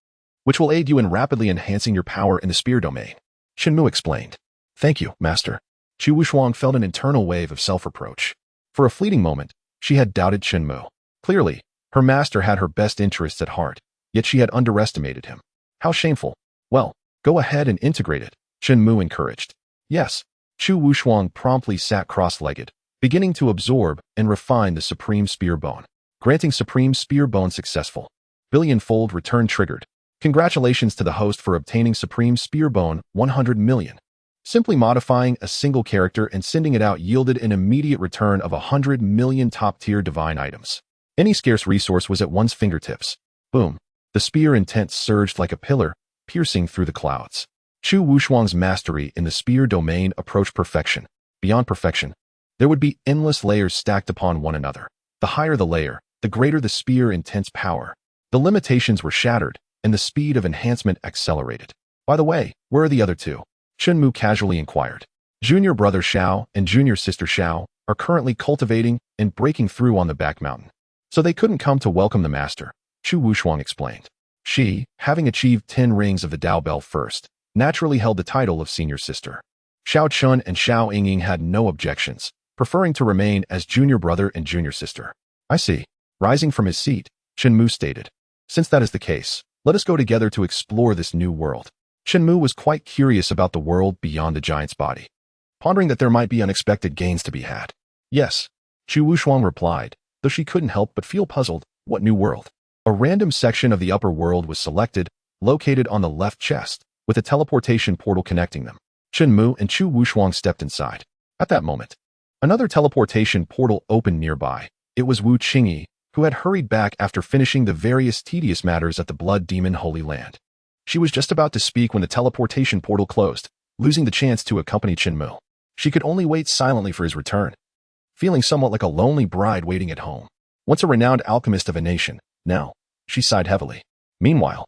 which will aid you in rapidly enhancing your power in the spear domain. Chen Mu explained. Thank you, Master. Chu Wushuang felt an internal wave of self-reproach. For a fleeting moment, she had doubted Chen Mu. Clearly, her master had her best interests at heart, yet she had underestimated him. How shameful. Well, go ahead and integrate it, Chen Mu encouraged. Yes. Chu Wushuang promptly sat cross-legged, beginning to absorb and refine the supreme spear bone. Granting supreme spear bone successful. Billion-fold return triggered. Congratulations to the host for obtaining supreme spear bone 100 million. Simply modifying a single character and sending it out yielded an immediate return of 100 million top-tier divine items. Any scarce resource was at one's fingertips. Boom. The spear intent surged like a pillar, piercing through the clouds. Chu Wushuang's mastery in the spear domain approached perfection. Beyond perfection, there would be endless layers stacked upon one another. The higher the layer, the greater the spear intent's power. The limitations were shattered, and the speed of enhancement accelerated. By the way, where are the other two? Chen Mu casually inquired. Junior brother Xiao and junior sister Xiao are currently cultivating and breaking through on the back mountain, so they couldn't come to welcome the master, Chu Wushuang explained. She, having achieved 10 rings of the Dao Bell first, naturally held the title of senior sister. Xiao Chun and Xiao Yingying had no objections, preferring to remain as junior brother and junior sister. I see. Rising from his seat, Chen Mu stated. Since that is the case, let us go together to explore this new world. Chen Mu was quite curious about the world beyond the giant's body, pondering that there might be unexpected gains to be had. Yes, Chu Wushuang replied, though she couldn't help but feel puzzled. What new world? A random section of the upper world was selected, located on the left chest, with a teleportation portal connecting them. Chen Mu and Chu Wushuang stepped inside. At that moment, another teleportation portal opened nearby. It was Wu Qingyi, who had hurried back after finishing the various tedious matters at the Blood Demon Holy Land. She was just about to speak when the teleportation portal closed, losing the chance to accompany Chen Mu. She could only wait silently for his return, feeling somewhat like a lonely bride waiting at home. Once a renowned alchemist of a nation, now, she sighed heavily. Meanwhile,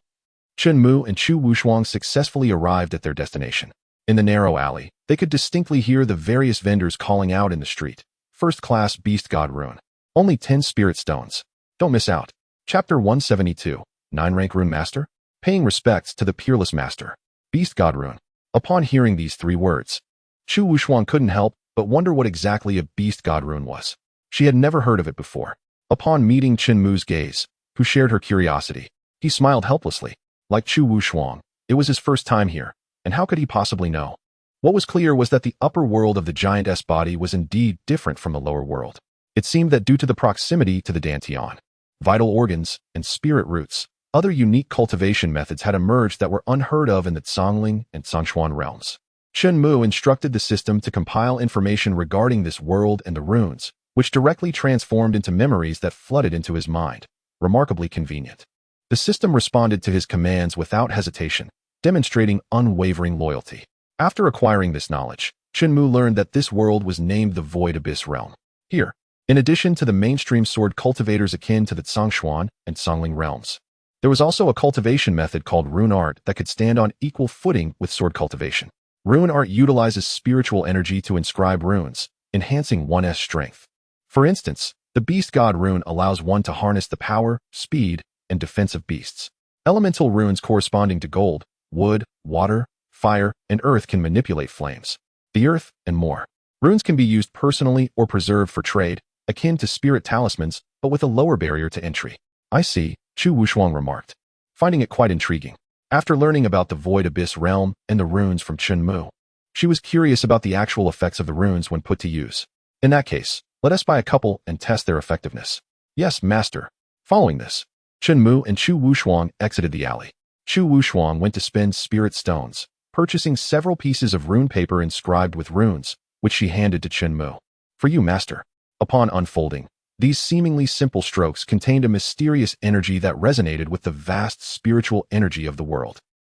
Chen Mu and Chu Wushuang successfully arrived at their destination. In the narrow alley, they could distinctly hear the various vendors calling out in the street. First-class beast god rune. Only 10 spirit stones. Don't miss out. Chapter 172, 9-rank Rune Master? Paying respects to the Peerless Master. Beast God Rune. Upon hearing these 3 words, Chu Wushuang couldn't help but wonder what exactly a Beast God Rune was. She had never heard of it before. Upon meeting Chen Mu's gaze, who shared her curiosity, he smiled helplessly. Like Chu Wushuang, it was his first time here, and how could he possibly know? What was clear was that the upper world of the giantess body was indeed different from the lower world. It seemed that due to the proximity to the Dantian, vital organs, and spirit roots, other unique cultivation methods had emerged that were unheard of in the Zhongling and Zhongshuan realms. Chen Mu instructed the system to compile information regarding this world and the runes, which directly transformed into memories that flooded into his mind. Remarkably convenient. The system responded to his commands without hesitation, demonstrating unwavering loyalty. After acquiring this knowledge, Chen Mu learned that this world was named the Void Abyss Realm. Here, in addition to the mainstream sword cultivators akin to the Zhongshuan and Zhongling realms, there was also a cultivation method called rune art that could stand on equal footing with sword cultivation. Rune art utilizes spiritual energy to inscribe runes, enhancing one's strength. For instance, the Beast God rune allows one to harness the power, speed, and defense of beasts. Elemental runes corresponding to gold, wood, water, fire, and earth can manipulate flames, the earth, and more. Runes can be used personally or preserved for trade, akin to spirit talismans, but with a lower barrier to entry. I see, Chu Wushuang remarked, finding it quite intriguing. After learning about the Void Abyss realm and the runes from Chen Mu, she was curious about the actual effects of the runes when put to use. In that case, let us buy a couple and test their effectiveness. Yes, master. Following this, Chen Mu and Chu Wushuang exited the alley. Chu Wushuang went to spend spirit stones, purchasing several pieces of rune paper inscribed with runes, which she handed to Chen Mu. For you, master. Upon unfolding, these seemingly simple strokes contained a mysterious energy that resonated with the vast spiritual energy of the world.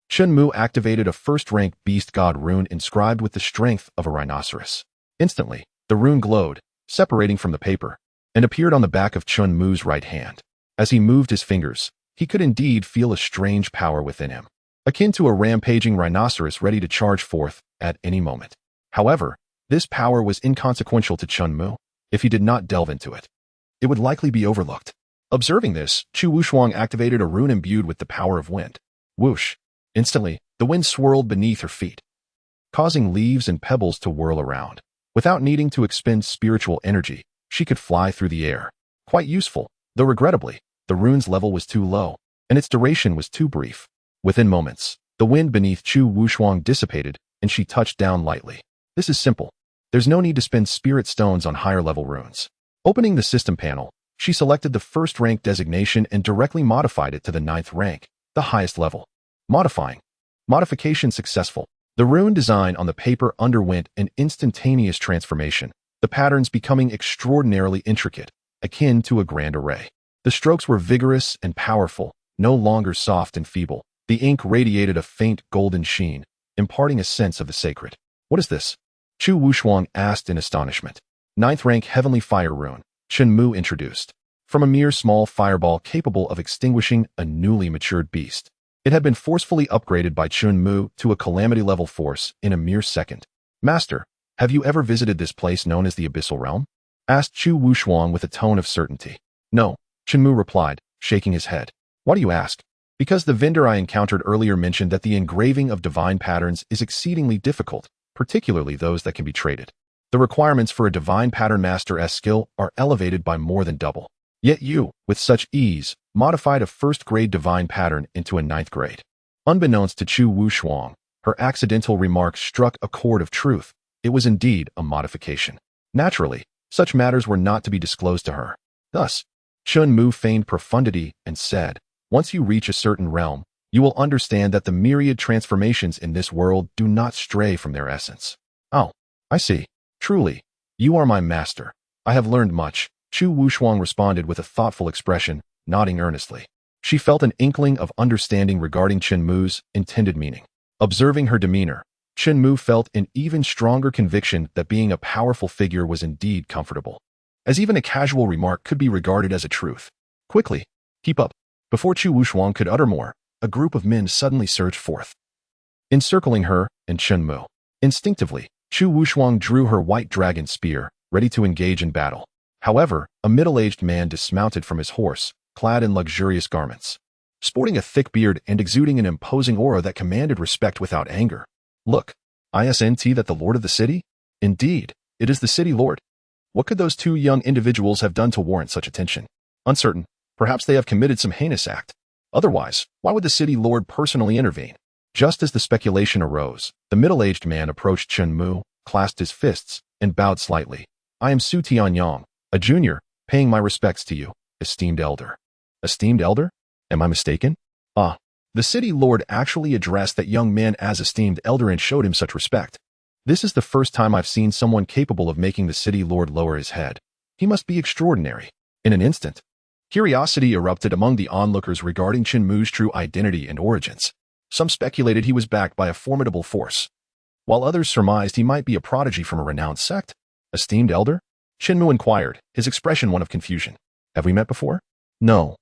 Chen Mu activated a first-rank Beast God rune inscribed with the strength of a rhinoceros. Instantly, the rune glowed, separating from the paper, and appeared on the back of Chen Mu's right hand. As he moved his fingers, he could indeed feel a strange power within him, akin to a rampaging rhinoceros ready to charge forth at any moment. However, this power was inconsequential to Chen Mu. If he did not delve into it, it would likely be overlooked. Observing this, Chu Wushuang activated a rune imbued with the power of wind. Whoosh! Instantly, the wind swirled beneath her feet, causing leaves and pebbles to whirl around. Without needing to expend spiritual energy, she could fly through the air. Quite useful, though regrettably, the rune's level was too low, and its duration was too brief. Within moments, the wind beneath Chu Wushuang dissipated, and she touched down lightly. This is simple. There's no need to spend spirit stones on higher-level runes. Opening the system panel, she selected the first rank designation and directly modified it to the 9th rank, the highest level. Modifying. Modification successful. The rune design on the paper underwent an instantaneous transformation, the patterns becoming extraordinarily intricate, akin to a grand array. The strokes were vigorous and powerful, no longer soft and feeble. The ink radiated a faint golden sheen, imparting a sense of the sacred. What is this? Chu Wushuang asked in astonishment. 9th rank Heavenly Fire Rune, Chen Mu introduced. From a mere small fireball capable of extinguishing a newly matured beast, it had been forcefully upgraded by Chen Mu to a calamity-level force in a mere second. Master, have you ever visited this place known as the Abyssal Realm? Asked Chu Wushuang with a tone of certainty. No, Chen Mu replied, shaking his head. Why do you ask? Because the vendor I encountered earlier mentioned that the engraving of divine patterns is exceedingly difficult, particularly those that can be traded. The requirements for a divine pattern master's skill are elevated by more than double. Yet you, with such ease, modified a first-grade divine pattern into a 9th grade. Unbeknownst to Chu Wushuang, her accidental remark struck a chord of truth. It was indeed a modification. Naturally, such matters were not to be disclosed to her. Thus, Chen Mu feigned profundity and said, once you reach a certain realm, you will understand that the myriad transformations in this world do not stray from their essence. Oh, I see. Truly, you are my master. I have learned much. Chu Wushuang responded with a thoughtful expression, nodding earnestly. She felt an inkling of understanding regarding Chen Mu's intended meaning. Observing her demeanor, Chen Mu felt an even stronger conviction that being a powerful figure was indeed comfortable, as even a casual remark could be regarded as a truth. Quickly, keep up. Before Chu Wushuang could utter more, a group of men suddenly surged forth, encircling her and Chen Mu. Instinctively, Chu Wushuang drew her white dragon spear, ready to engage in battle. However, a middle-aged man dismounted from his horse, clad in luxurious garments, sporting a thick beard and exuding an imposing aura that commanded respect without anger. Look, isn't that the lord of the city? Indeed, it is the city lord. What could those two young individuals have done to warrant such attention? Uncertain. Perhaps they have committed some heinous act. Otherwise, why would the city lord personally intervene? Just as the speculation arose, the middle-aged man approached Chen Mu, clasped his fists, and bowed slightly. I am Su Tianyang, a junior, paying my respects to you, esteemed elder. Esteemed elder? Am I mistaken? Ah, the city lord actually addressed that young man as esteemed elder and showed him such respect. This is the first time I've seen someone capable of making the city lord lower his head. He must be extraordinary. In an instant, curiosity erupted among the onlookers regarding Chen Mu's true identity and origins. Some speculated he was backed by a formidable force, while others surmised he might be a prodigy from a renowned sect. Esteemed elder? Chen Mu inquired, his expression one of confusion. Have we met before? No.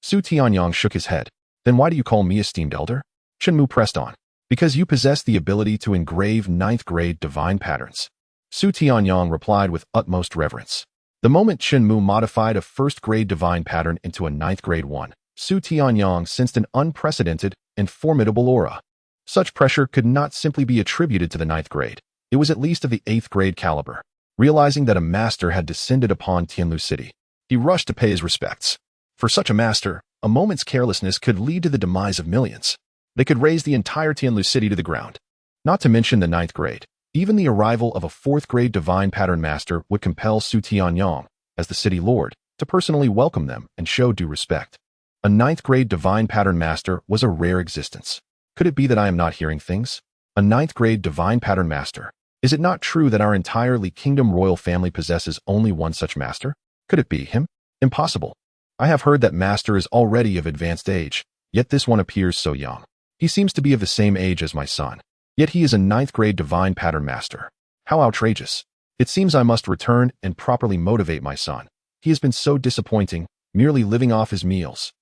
Su Tianyang shook his head. Then why do you call me esteemed elder? Chen Mu pressed on. Because you possess the ability to engrave 9th grade divine patterns. Su Tianyang replied with utmost reverence. The moment Chen Mu modified a 1st grade divine pattern into a 9th grade one, Su Tianyang sensed an unprecedented and formidable aura. Such pressure could not simply be attributed to the 9th grade. It was at least of the 8th grade caliber. Realizing that a master had descended upon Tianlu City, he rushed to pay his respects. For such a master, a moment's carelessness could lead to the demise of millions. They could raise the entire Tianlu City to the ground. Not to mention the 9th grade. Even the arrival of a 4th grade divine pattern master would compel Su Tianyang, as the city lord, to personally welcome them and show due respect. A 9th grade divine pattern master was a rare existence. Could it be that I am not hearing things? A 9th grade divine pattern master. Is it not true that our entire Li Kingdom royal family possesses only one such master? Could it be him? Impossible. I have heard that master is already of advanced age, yet this one appears so young. He seems to be of the same age as my son, yet he is a 9th grade divine pattern master. How outrageous. It seems I must return and properly motivate my son. He has been so disappointing, merely living off his meals.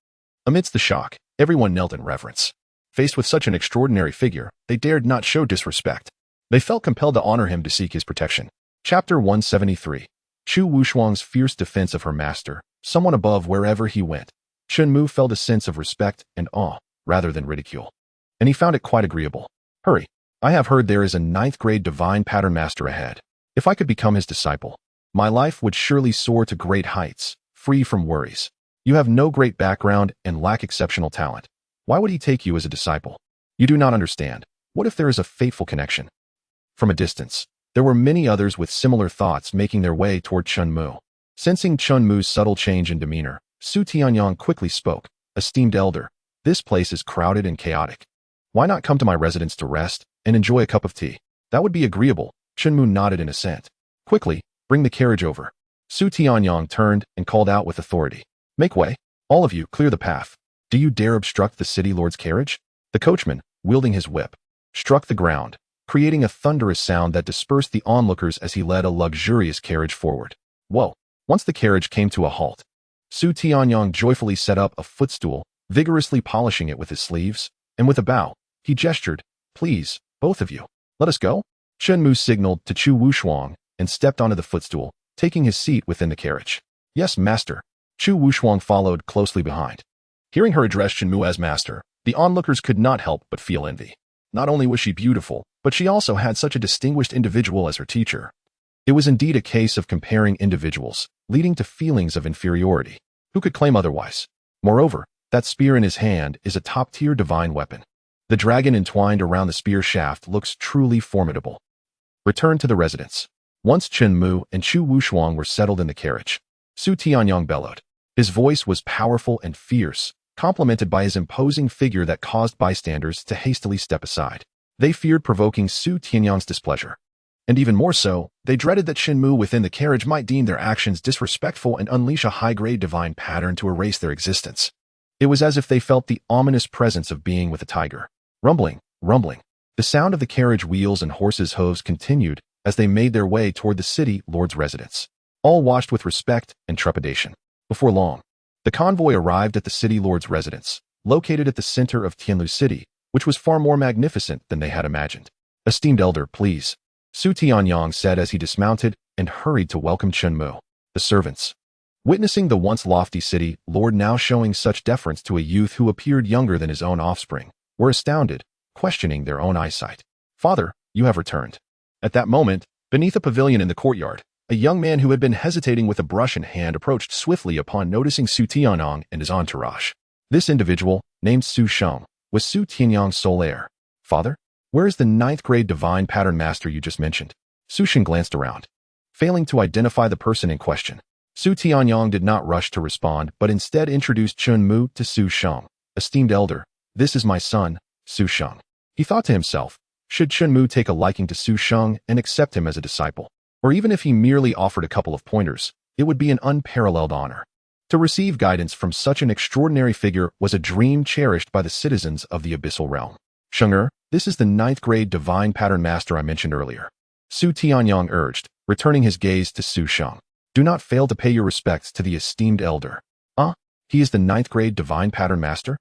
Amidst the shock, everyone knelt in reverence. Faced with such an extraordinary figure, they dared not show disrespect. They felt compelled to honor him to seek his protection. Chapter 173. Chu Wushuang's fierce defense of her master, someone above wherever he went. Chen Mu felt a sense of respect and awe, rather than ridicule. And he found it quite agreeable. Hurry. I have heard there is a 9th grade divine pattern master ahead. If I could become his disciple, my life would surely soar to great heights, free from worries. You have no great background and lack exceptional talent. Why would he take you as a disciple? You do not understand. What if there is a fateful connection? From a distance, there were many others with similar thoughts making their way toward Chen Mu. Sensing Chen Mu's subtle change in demeanor, Su Tianyang quickly spoke. Esteemed elder, this place is crowded and chaotic. Why not come to my residence to rest and enjoy a cup of tea? That would be agreeable. Chen Mu nodded in assent. Quickly, bring the carriage over. Su Tianyang turned and called out with authority. Make way. All of you, clear the path. Do you dare obstruct the city lord's carriage? The coachman, wielding his whip, struck the ground, creating a thunderous sound that dispersed the onlookers as he led a luxurious carriage forward. Whoa! Once the carriage came to a halt, Su Tianyang joyfully set up a footstool, vigorously polishing it with his sleeves, and with a bow, he gestured, please, both of you, let us go. Chen Mu signaled to Chu Wushuang and stepped onto the footstool, taking his seat within the carriage. Yes, master. Chu Wushuang followed closely behind. Hearing her address Chen Mu as master, the onlookers could not help but feel envy. Not only was she beautiful, but she also had such a distinguished individual as her teacher. It was indeed a case of comparing individuals, leading to feelings of inferiority. Who could claim otherwise? Moreover, that spear in his hand is a top-tier divine weapon. The dragon entwined around the spear shaft looks truly formidable. Return to the residence. Once Chen Mu and Chu Wushuang were settled in the carriage, Su Tianyang bellowed. His voice was powerful and fierce, complemented by his imposing figure that caused bystanders to hastily step aside. They feared provoking Su Tianyang's displeasure. And even more so, they dreaded that Chen Mu within the carriage might deem their actions disrespectful and unleash a high-grade divine pattern to erase their existence. It was as if they felt the ominous presence of being with a tiger. Rumbling, rumbling. The sound of the carriage wheels and horses' hooves continued as they made their way toward the city lord's residence. All watched with respect and trepidation. Before long, the convoy arrived at the city lord's residence, located at the center of Tianlu City, which was far more magnificent than they had imagined. Esteemed elder, please, Su Tianyang said as he dismounted and hurried to welcome Chen Mu. The servants, Witnessing the once lofty city lord now showing such deference to a youth who appeared younger than his own offspring, were astounded, questioning their own eyesight. "Father, you have returned." At that moment, beneath a pavilion in the courtyard, a young man who had been hesitating with a brush in hand approached swiftly upon noticing Su Tianyang and his entourage. This individual, named Su Sheng, was Su Tianyang's sole heir. "Father, where is the ninth-grade divine pattern master you just mentioned?" Su Sheng glanced around, failing to identify the person in question. Su Tianyang did not rush to respond, but instead introduced Chen Mu to Su Sheng. "Esteemed elder, this is my son, Su Sheng." He thought to himself, should Chen Mu take a liking to Su Sheng and accept him as a disciple, or even if he merely offered a couple of pointers, it would be an unparalleled honor. To receive guidance from such an extraordinary figure was a dream cherished by the citizens of the Abyssal Realm. "Shenger, this is the ninth-grade divine pattern master I mentioned earlier," Su Tianyang urged, returning his gaze to Su Sheng. "Do not fail to pay your respects to the esteemed elder." He is the ninth-grade divine pattern master?"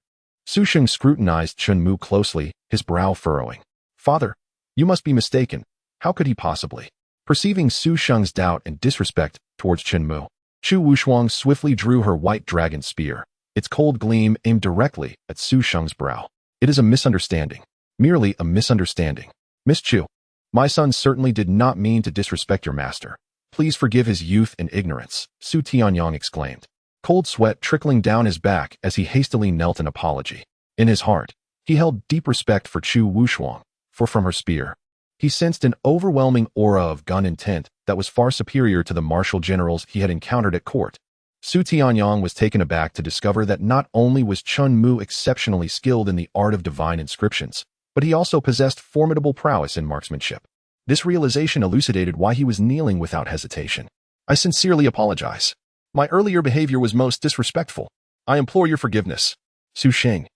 Su Sheng scrutinized Chen Mu closely, his brow furrowing. "Father, you must be mistaken. How could he possibly?" Perceiving Su Sheng's doubt and disrespect towards Chen Mu, Chu Wushuang swiftly drew her white dragon spear, its cold gleam aimed directly at Su Sheng's brow. "It is a misunderstanding. Merely a misunderstanding. Miss Chu, my son certainly did not mean to disrespect your master. Please forgive his youth and ignorance," Su Tianyang exclaimed, cold sweat trickling down his back as he hastily knelt in apology. In his heart, he held deep respect for Chu Wushuang, for from her spear, he sensed an overwhelming aura of gun intent that was far superior to the martial generals he had encountered at court. Su Tianyang was taken aback to discover that not only was Chen Mu exceptionally skilled in the art of divine inscriptions, but he also possessed formidable prowess in marksmanship. This realization elucidated why he was kneeling without hesitation. "I sincerely apologize. My earlier behavior was most disrespectful. I implore your forgiveness." Su Sheng,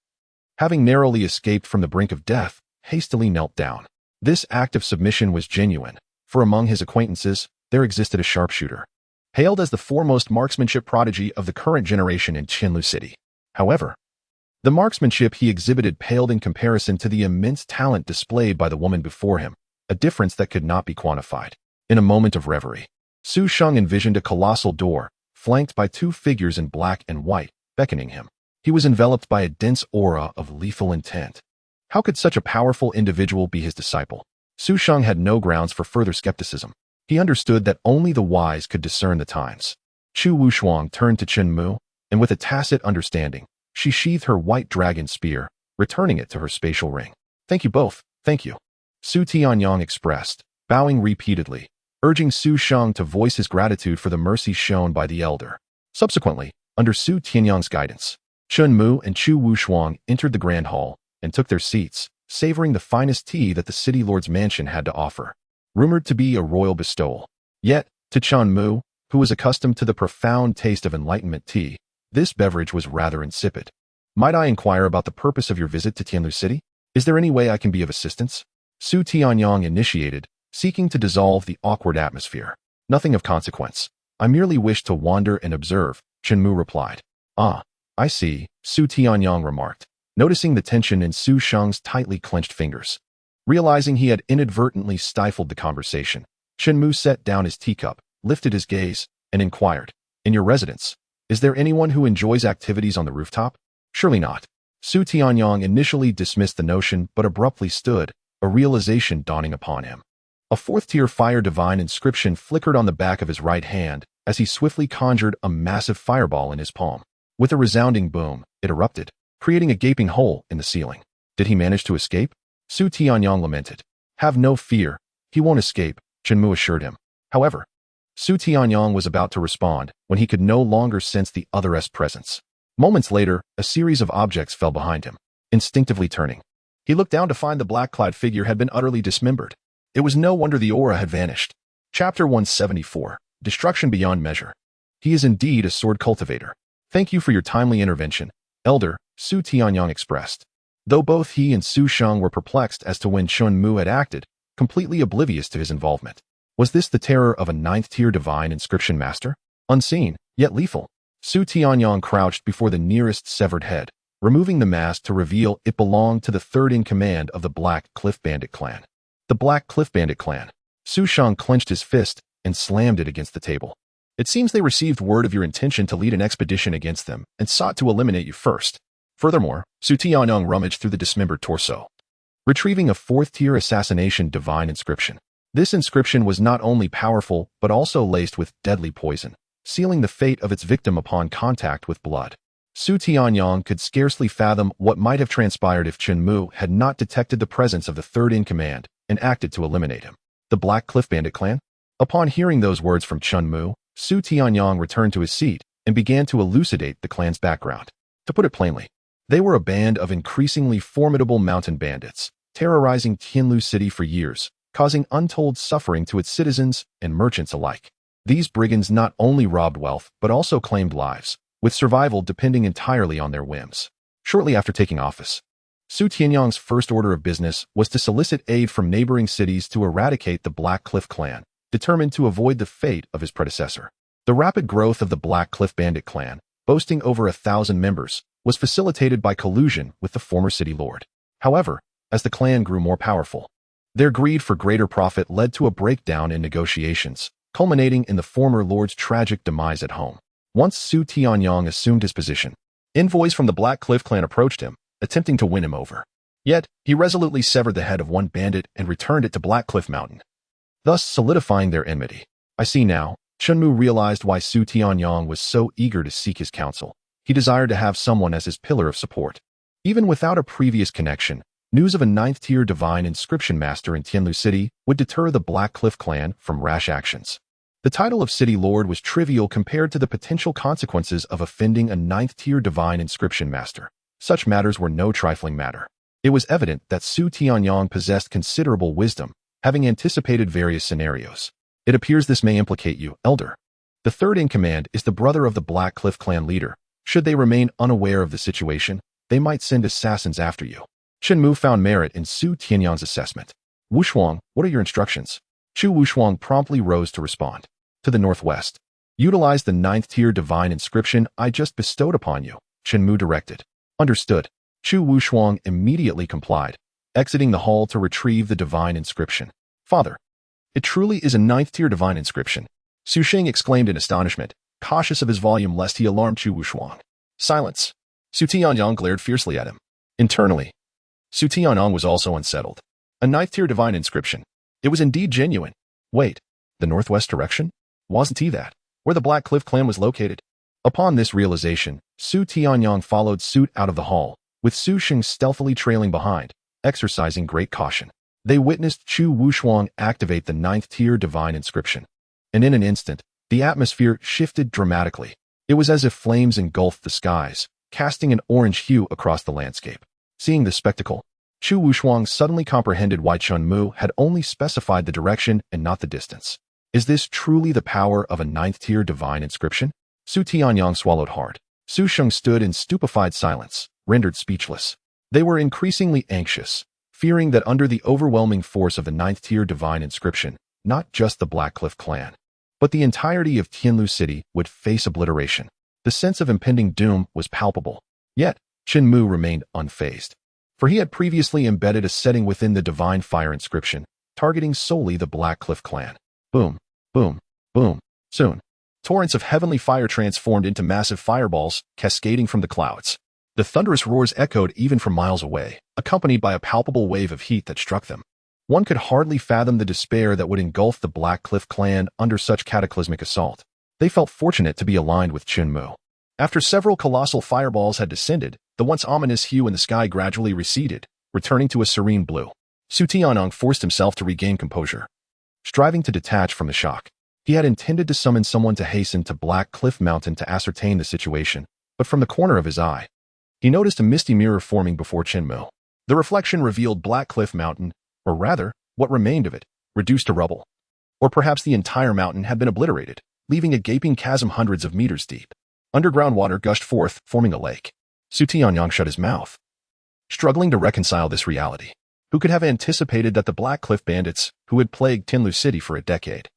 having narrowly escaped from the brink of death, hastily knelt down. This act of submission was genuine, for among his acquaintances, there existed a sharpshooter, hailed as the foremost marksmanship prodigy of the current generation in Qianlu City. However, the marksmanship he exhibited paled in comparison to the immense talent displayed by the woman before him, a difference that could not be quantified. In a moment of reverie, Su Sheng envisioned a colossal door, flanked by two figures in black and white, beckoning him. He was enveloped by a dense aura of lethal intent. How could such a powerful individual be his disciple? Su Sheng had no grounds for further skepticism. He understood that only the wise could discern the times. Chu Wushuang turned to Chen Mu, and with a tacit understanding, she sheathed her white dragon spear, returning it to her spatial ring. "Thank you both, thank you," Su Tianyang expressed, bowing repeatedly, urging Su Sheng to voice his gratitude for the mercy shown by the elder. Subsequently, under Su Tianyang's guidance, Chen Mu and Chu Wushuang entered the grand hall and took their seats, savoring the finest tea that the city lord's mansion had to offer. Rumored to be a royal bestowal. Yet, to Chen Mu, who was accustomed to the profound taste of enlightenment tea, this beverage was rather insipid. "Might I inquire about the purpose of your visit to Tianlu City? Is there any way I can be of assistance?" Su Tianyang initiated, seeking to dissolve the awkward atmosphere. "Nothing of consequence. I merely wish to wander and observe," Chen Mu replied. "Ah, I see," Su Tianyang remarked, noticing the tension in Su Sheng's tightly clenched fingers. Realizing he had inadvertently stifled the conversation, Chen Mu set down his teacup, lifted his gaze, and inquired, "In your residence, is there anyone who enjoys activities on the rooftop?" "Surely not." Su Tianyang initially dismissed the notion but abruptly stood, a realization dawning upon him. A fourth-tier fire divine inscription flickered on the back of his right hand as he swiftly conjured a massive fireball in his palm. With a resounding boom, it erupted, creating a gaping hole in the ceiling. Did he manage to escape? Su Tianyang lamented. "Have no fear, he won't escape," Chen Mu assured him. However, Su Tianyang was about to respond when he could no longer sense the other's presence. Moments later, a series of objects fell behind him. Instinctively turning, he looked down to find the black-clad figure had been utterly dismembered. It was no wonder the aura had vanished. Chapter 174, Destruction Beyond Measure. "He is indeed a sword cultivator. Thank you for your timely intervention, Elder," Su Tianyang expressed. Though both he and Su Sheng were perplexed as to when Chen Mu had acted, completely oblivious to his involvement. Was this the terror of a ninth-tier divine inscription master? Unseen, yet lethal. Su Tianyang crouched before the nearest severed head, removing the mask to reveal it belonged to the third-in-command of the Black Cliff Bandit clan. The Black Cliff Bandit clan. Su Sheng clenched his fist and slammed it against the table. It seems they received word of your intention to lead an expedition against them and sought to eliminate you first. Furthermore, Su Tianyang rummaged through the dismembered torso, retrieving a fourth-tier assassination divine inscription. This inscription was not only powerful but also laced with deadly poison, sealing the fate of its victim upon contact with blood. Su Tianyang could scarcely fathom what might have transpired if Chen Mu had not detected the presence of the third-in-command and acted to eliminate him. The Black Cliff Bandit clan? Upon hearing those words from Chen Mu, Su Tianyang returned to his seat and began to elucidate the clan's background. To put it plainly, they were a band of increasingly formidable mountain bandits, terrorizing Tianlu City for years, causing untold suffering to its citizens and merchants alike. These brigands not only robbed wealth but also claimed lives, with survival depending entirely on their whims. Shortly after taking office, Su Tianyang's first order of business was to solicit aid from neighboring cities to eradicate the Black Cliff clan, determined to avoid the fate of his predecessor. The rapid growth of the Black Cliff Bandit clan, boasting over 1,000 members, was facilitated by collusion with the former city lord. However, as the clan grew more powerful, their greed for greater profit led to a breakdown in negotiations, culminating in the former lord's tragic demise at home. Once Su Tianyang assumed his position, envoys from the Black Cliff clan approached him, attempting to win him over. Yet, he resolutely severed the head of one bandit and returned it to Black Cliff Mountain, thus solidifying their enmity. I see now, Chen Mu realized why Su Tianyang was so eager to seek his counsel. He desired to have someone as his pillar of support. Even without a previous connection, news of a 9th-tier divine inscription master in Tianlu City would deter the Black Cliff clan from rash actions. The title of city lord was trivial compared to the potential consequences of offending a 9th-tier divine inscription master. Such matters were no trifling matter. It was evident that Su Tianyang possessed considerable wisdom, having anticipated various scenarios. It appears this may implicate you, Elder. The third-in-command is the brother of the Black Cliff clan leader. Should they remain unaware of the situation, they might send assassins after you. Chen Mu found merit in Su Tianyang's assessment. Wushuang, what are your instructions? Chu Wushuang promptly rose to respond. To the northwest. Utilize the 9th-tier divine inscription I just bestowed upon you, Chen Mu directed. Understood. Chu Wushuang immediately complied, exiting the hall to retrieve the divine inscription. Father, it truly is a 9th-tier divine inscription. Su Sheng exclaimed in astonishment, cautious of his volume lest he alarm Chu Wushuang. Silence. Su Tianyang glared fiercely at him. Internally, Su Tianyang was also unsettled. A 9th-tier divine inscription. It was indeed genuine. Wait, the northwest direction? Wasn't he that? Where the Black Cliff clan was located? Upon this realization, Su Tianyang followed suit out of the hall, with Su Sheng stealthily trailing behind, exercising great caution. They witnessed Chu Wushuang activate the 9th-tier divine inscription. And in an instant, the atmosphere shifted dramatically. It was as if flames engulfed the skies, casting an orange hue across the landscape. Seeing the spectacle, Chu Wushuang suddenly comprehended why Chen Mu had only specified the direction and not the distance. Is this truly the power of a 9th-tier divine inscription? Su Tianyang swallowed hard. Su Sheng stood in stupefied silence, rendered speechless. They were increasingly anxious, fearing that under the overwhelming force of the 9th-tier divine inscription, not just the Black Cliff clan, but the entirety of Tianlu City would face obliteration. The sense of impending doom was palpable. Yet, Chen Mu remained unfazed, for he had previously embedded a setting within the divine fire inscription, targeting solely the Black Cliff clan. Boom, boom, boom. Soon, torrents of heavenly fire transformed into massive fireballs, cascading from the clouds. The thunderous roars echoed even from miles away, accompanied by a palpable wave of heat that struck them. One could hardly fathom the despair that would engulf the Black Cliff clan under such cataclysmic assault. They felt fortunate to be aligned with Chen Mu. After several colossal fireballs had descended, the once ominous hue in the sky gradually receded, returning to a serene blue. Su Tianyang forced himself to regain composure, striving to detach from the shock. He had intended to summon someone to hasten to Black Cliff Mountain to ascertain the situation, but from the corner of his eye, he noticed a misty mirror forming before Chen Mu. The reflection revealed Black Cliff Mountain, or rather, what remained of it, reduced to rubble. Or perhaps the entire mountain had been obliterated, leaving a gaping chasm hundreds of meters deep. Underground water gushed forth, forming a lake. Su Tianyang shut his mouth, struggling to reconcile this reality. Who could have anticipated that the Black Cliff bandits, who had plagued Tianlu City for a decade,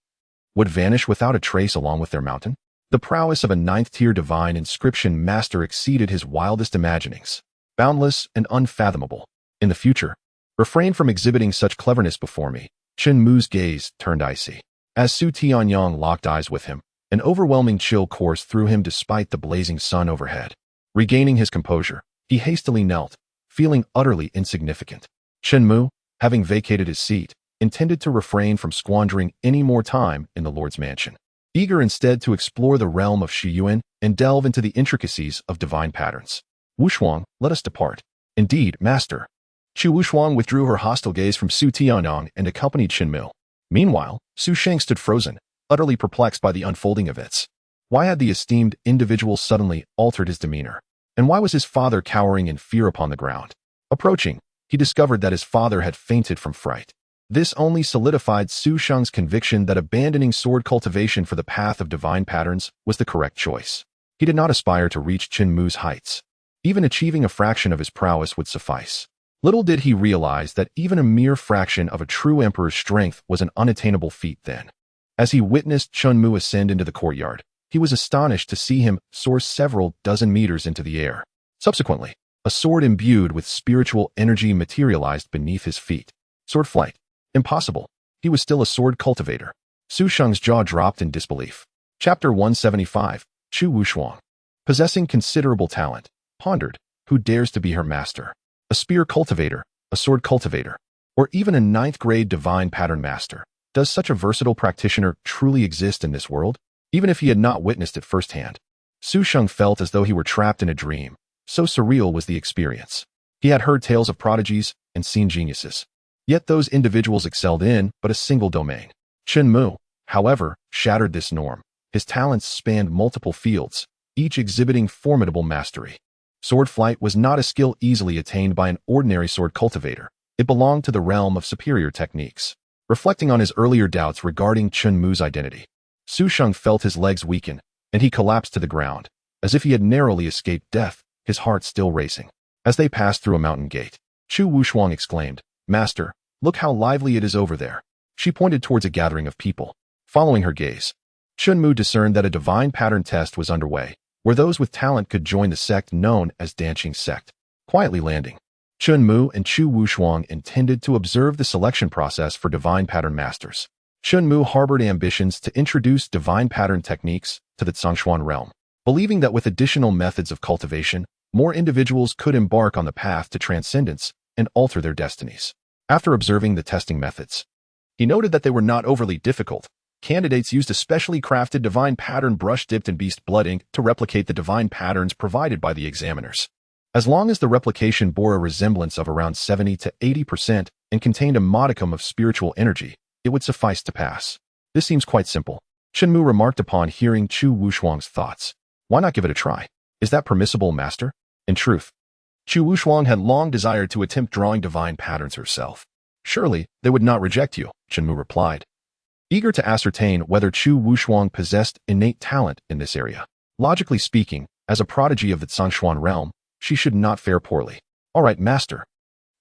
would vanish without a trace along with their mountain? The prowess of a 9th-tier divine inscription master exceeded his wildest imaginings, boundless and unfathomable. In the future, refrain from exhibiting such cleverness before me. Chen Mu's gaze turned icy. As Su Tianyang locked eyes with him, An overwhelming chill coursed through him despite the blazing sun overhead. Regaining his composure, he hastily knelt, feeling utterly insignificant. Chen Mu, having vacated his seat, intended to refrain from squandering any more time in the Lord's mansion, eager instead to explore the realm of Shiyuan and delve into the intricacies of divine patterns. Wushuang, let us depart. Indeed, master. Chu Wushuang withdrew her hostile gaze from Su Tianyang and accompanied Chen Mu. Meanwhile, Su Sheng stood frozen, utterly perplexed by the unfolding events. Why had the esteemed individual suddenly altered his demeanor? And why was his father cowering in fear upon the ground? Approaching, he discovered that his father had fainted from fright. This only solidified Su Sheng's conviction that abandoning sword cultivation for the path of divine patterns was the correct choice. He did not aspire to reach Chen Mu's heights. Even achieving a fraction of his prowess would suffice. Little did he realize that even a mere fraction of a true emperor's strength was an unattainable feat then. As he witnessed Chen Mu ascend into the courtyard, he was astonished to see him soar several dozen meters into the air. Subsequently, a sword imbued with spiritual energy materialized beneath his feet. Sword flight. Impossible. He was still a sword cultivator. Su Sheng's jaw dropped in disbelief. Chapter 175, Chu Wushuang. Possessing considerable talent, pondered, who dares to be her master? A spear cultivator, a sword cultivator, or even a 9th grade divine pattern master. Does such a versatile practitioner truly exist in this world? Even if he had not witnessed it firsthand, Su Sheng felt as though he were trapped in a dream. So surreal was the experience. He had heard tales of prodigies and seen geniuses. Yet those individuals excelled in but a single domain. Chen Mu, however, shattered this norm. His talents spanned multiple fields, each exhibiting formidable mastery. Sword flight was not a skill easily attained by an ordinary sword cultivator. It belonged to the realm of superior techniques. Reflecting on his earlier doubts regarding Chen Mu's identity, Su Sheng felt his legs weaken, and he collapsed to the ground, as if he had narrowly escaped death, his heart still racing. As they passed through a mountain gate, Chu Wushuang exclaimed, "Master, look how lively it is over there." She pointed towards a gathering of people. Following her gaze, Chen Mu discerned that a divine pattern test was underway, where those with talent could join the sect known as Danqing Sect. Quietly landing, Chen Mu and Chu Wushuang intended to observe the selection process for divine pattern masters. Chen Mu harbored ambitions to introduce divine pattern techniques to the Zhongshuan realm, believing that with additional methods of cultivation, more individuals could embark on the path to transcendence and alter their destinies. After observing the testing methods, he noted that they were not overly difficult. Candidates used a specially crafted divine pattern brush dipped in beast blood ink to replicate the divine patterns provided by the examiners. As long as the replication bore a resemblance of around 70 to 80% and contained a modicum of spiritual energy, it would suffice to pass. This seems quite simple, Chen Mu remarked upon hearing Chu Wushuang's thoughts. Why not give it a try? Is that permissible, master? In truth, Chu Wushuang had long desired to attempt drawing divine patterns herself. Surely, they would not reject you, Chen Mu replied, eager to ascertain whether Chu Wushuang possessed innate talent in this area. Logically speaking, as a prodigy of the Zhongshuan realm, she should not fare poorly. All right, master.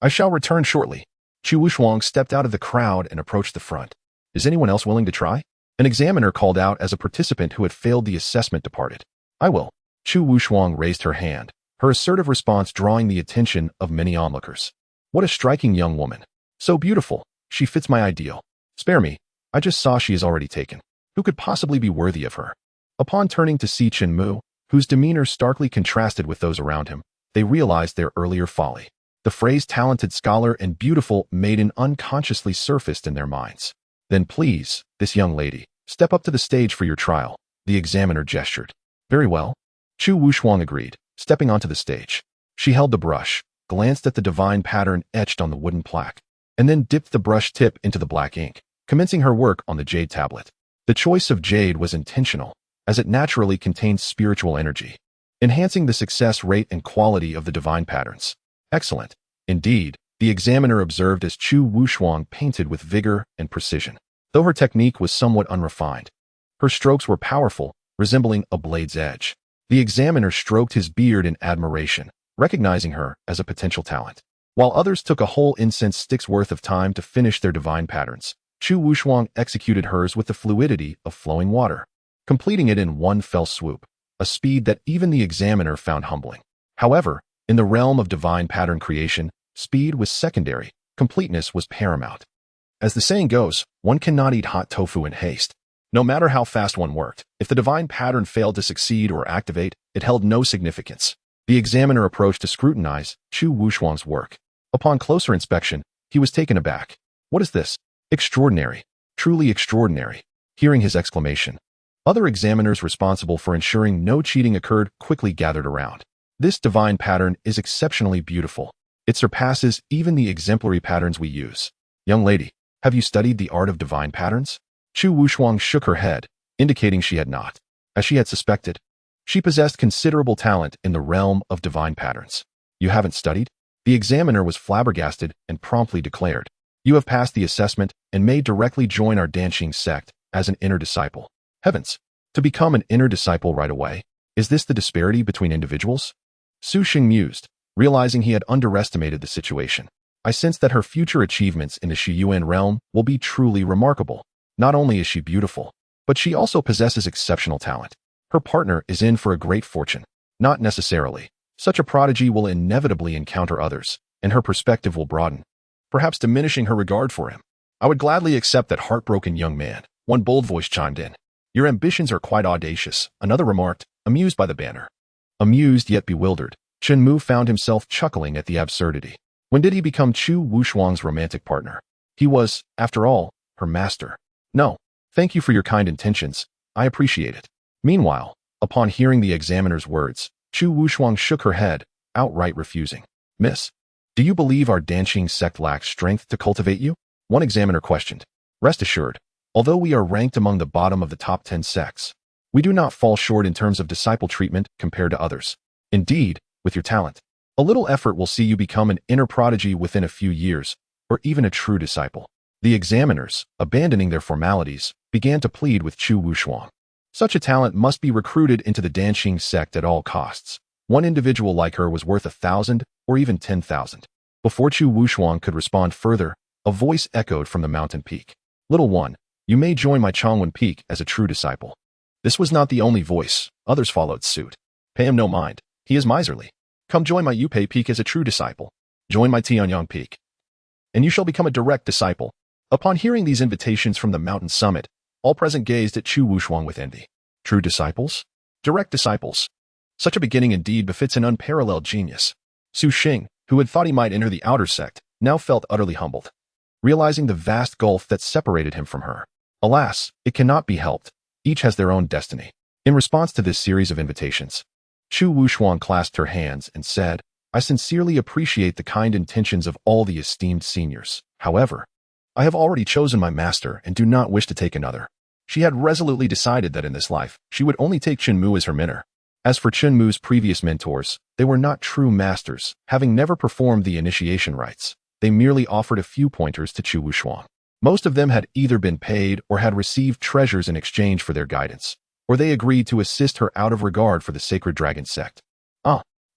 I shall return shortly. Chu Wushuang stepped out of the crowd and approached the front. Is anyone else willing to try? An examiner called out as a participant who had failed the assessment departed. I will. Chu Wushuang raised her hand, her assertive response drawing the attention of many onlookers. What a striking young woman. So beautiful. She fits my ideal. Spare me. I just saw she is already taken. Who could possibly be worthy of her? Upon turning to see Chen Mu, whose demeanor starkly contrasted with those around him, they realized their earlier folly. The phrase talented scholar and beautiful maiden unconsciously surfaced in their minds. Then please, this young lady, step up to the stage for your trial, the examiner gestured. Very well. Chu Wushuang agreed, stepping onto the stage. She held the brush, glanced at the divine pattern etched on the wooden plaque, and then dipped the brush tip into the black ink, commencing her work on the jade tablet. The choice of jade was intentional, as it naturally contains spiritual energy, enhancing the success rate and quality of the divine patterns. Excellent. Indeed, the examiner observed as Chu Wushuang painted with vigor and precision. Though her technique was somewhat unrefined, her strokes were powerful, resembling a blade's edge. The examiner stroked his beard in admiration, recognizing her as a potential talent. While others took a whole incense stick's worth of time to finish their divine patterns, Chu Wushuang executed hers with the fluidity of flowing water, completing it in one fell swoop, a speed that even the examiner found humbling. However, in the realm of divine pattern creation, speed was secondary, completeness was paramount. As the saying goes, one cannot eat hot tofu in haste. No matter how fast one worked, if the divine pattern failed to succeed or activate, it held no significance. The examiner approached to scrutinize Chu Wushuang's work. Upon closer inspection, he was taken aback. What is this? Extraordinary. Truly extraordinary. Hearing his exclamation, other examiners responsible for ensuring no cheating occurred quickly gathered around. This divine pattern is exceptionally beautiful. It surpasses even the exemplary patterns we use. Young lady, have you studied the art of divine patterns? Chu Wushuang shook her head, indicating she had not. As she had suspected, she possessed considerable talent in the realm of divine patterns. You haven't studied? The examiner was flabbergasted and promptly declared, you have passed the assessment and may directly join our Danqing sect as an inner disciple. Heavens! To become an inner disciple right away? Is this the disparity between individuals? Su Xing mused, realizing he had underestimated the situation. I sense that her future achievements in the Shiyuan realm will be truly remarkable. Not only is she beautiful, but she also possesses exceptional talent. Her partner is in for a great fortune. Not necessarily. Such a prodigy will inevitably encounter others, and her perspective will broaden, perhaps diminishing her regard for him. I would gladly accept that heartbroken young man. One bold voice chimed in. Your ambitions are quite audacious, another remarked, amused by the banner. Amused yet bewildered, Chen Mu found himself chuckling at the absurdity. When did he become Chu Wushuang's romantic partner? He was, after all, her master. No, thank you for your kind intentions. I appreciate it. Meanwhile, upon hearing the examiner's words, Chu Wushuang shook her head, outright refusing. Miss, do you believe our Danqing sect lacks strength to cultivate you? One examiner questioned. Rest assured, although we are ranked among the bottom of the top 10 sects, we do not fall short in terms of disciple treatment compared to others. Indeed, with your talent, a little effort will see you become an inner prodigy within a few years, or even a true disciple. The examiners, abandoning their formalities, began to plead with Chu Wushuang. Such a talent must be recruited into the Danqing sect at all costs. One individual like her was worth 1,000 or even 10,000. Before Chu Wushuang could respond further, a voice echoed from the mountain peak. Little one, you may join my Changwen Peak as a true disciple. This was not the only voice. Others followed suit. Pay him no mind. He is miserly. Come join my Yupei Peak as a true disciple. Join my Tianyang Peak, and you shall become a direct disciple. Upon hearing these invitations from the mountain summit, all present gazed at Chu Wushuang with envy. True disciples? Direct disciples. Such a beginning indeed befits an unparalleled genius. Su Xing, who had thought he might enter the outer sect, now felt utterly humbled, realizing the vast gulf that separated him from her. Alas, it cannot be helped. Each has their own destiny. In response to this series of invitations, Chu Wushuang clasped her hands and said, I sincerely appreciate the kind intentions of all the esteemed seniors. However, I have already chosen my master and do not wish to take another. She had resolutely decided that in this life, she would only take Chen Mu as her mentor. As for Chen Mu's previous mentors, they were not true masters, having never performed the initiation rites. They merely offered a few pointers to Chu Wushuang. Most of them had either been paid or had received treasures in exchange for their guidance, or they agreed to assist her out of regard for the sacred dragon sect.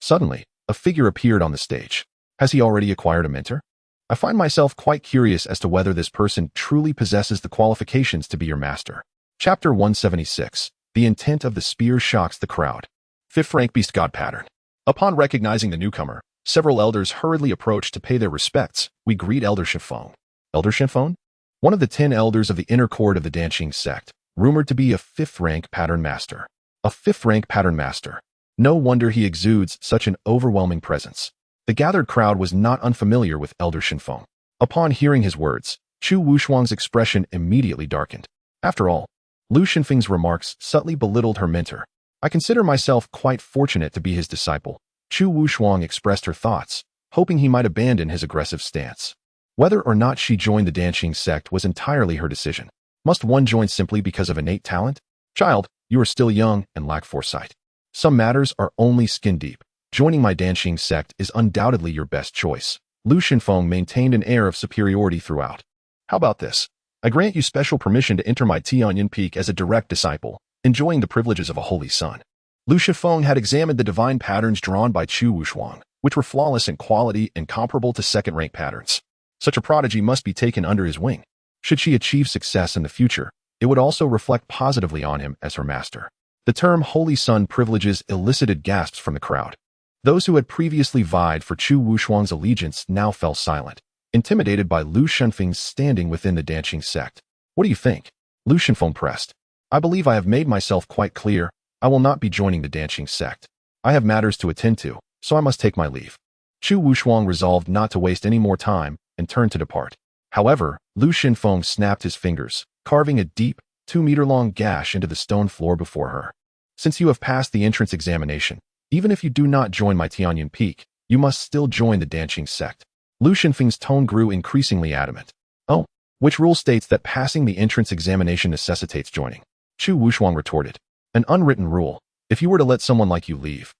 Suddenly, a figure appeared on the stage. Has he already acquired a mentor? I find myself quite curious as to whether this person truly possesses the qualifications to be your master. Chapter 176. The intent of the spear shocks the crowd. 5th rank beast god pattern. Upon recognizing the newcomer, several elders hurriedly approached to pay their respects. We greet Elder Shifeng. Elder Shifeng? One of the 10 elders of the inner court of the Danqing sect, rumored to be a 5th rank pattern master. A 5th rank pattern master. No wonder he exudes such an overwhelming presence. The gathered crowd was not unfamiliar with Elder Shifeng. Upon hearing his words, Chu Wushuang's expression immediately darkened. After all, Lu Xinfeng's remarks subtly belittled her mentor. I consider myself quite fortunate to be his disciple. Chu Wushuang expressed her thoughts, hoping he might abandon his aggressive stance. Whether or not she joined the Danqing sect was entirely her decision. Must one join simply because of innate talent? Child, you are still young and lack foresight. Some matters are only skin deep. Joining my Danqing sect is undoubtedly your best choice. Lu Xinfeng maintained an air of superiority throughout. How about this? I grant you special permission to enter my Tianyang Peak as a direct disciple, enjoying the privileges of a holy son. Lu Xifeng had examined the divine patterns drawn by Chu Wushuang, which were flawless in quality and comparable to second-rank patterns. Such a prodigy must be taken under his wing. Should she achieve success in the future, it would also reflect positively on him as her master. The term holy son privileges elicited gasps from the crowd. Those who had previously vied for Chu Wushuang's allegiance now fell silent, intimidated by Lu Xinfeng's standing within the Danqing sect. What do you think? Lu Xinfeng pressed. I believe I have made myself quite clear. I will not be joining the dancing sect. I have matters to attend to, so I must take my leave. Chu Wushuang resolved not to waste any more time and turned to depart. However, Lu Xinfeng snapped his fingers, carving a deep, 2-meter-long gash into the stone floor before her. Since you have passed the entrance examination, even if you do not join my Tianyan Peak, you must still join the dancing sect. Lu Xinfeng's tone grew increasingly adamant. Oh, which rule states that passing the entrance examination necessitates joining? Chu Wushuang retorted. An unwritten rule. If you were to let someone like you leave,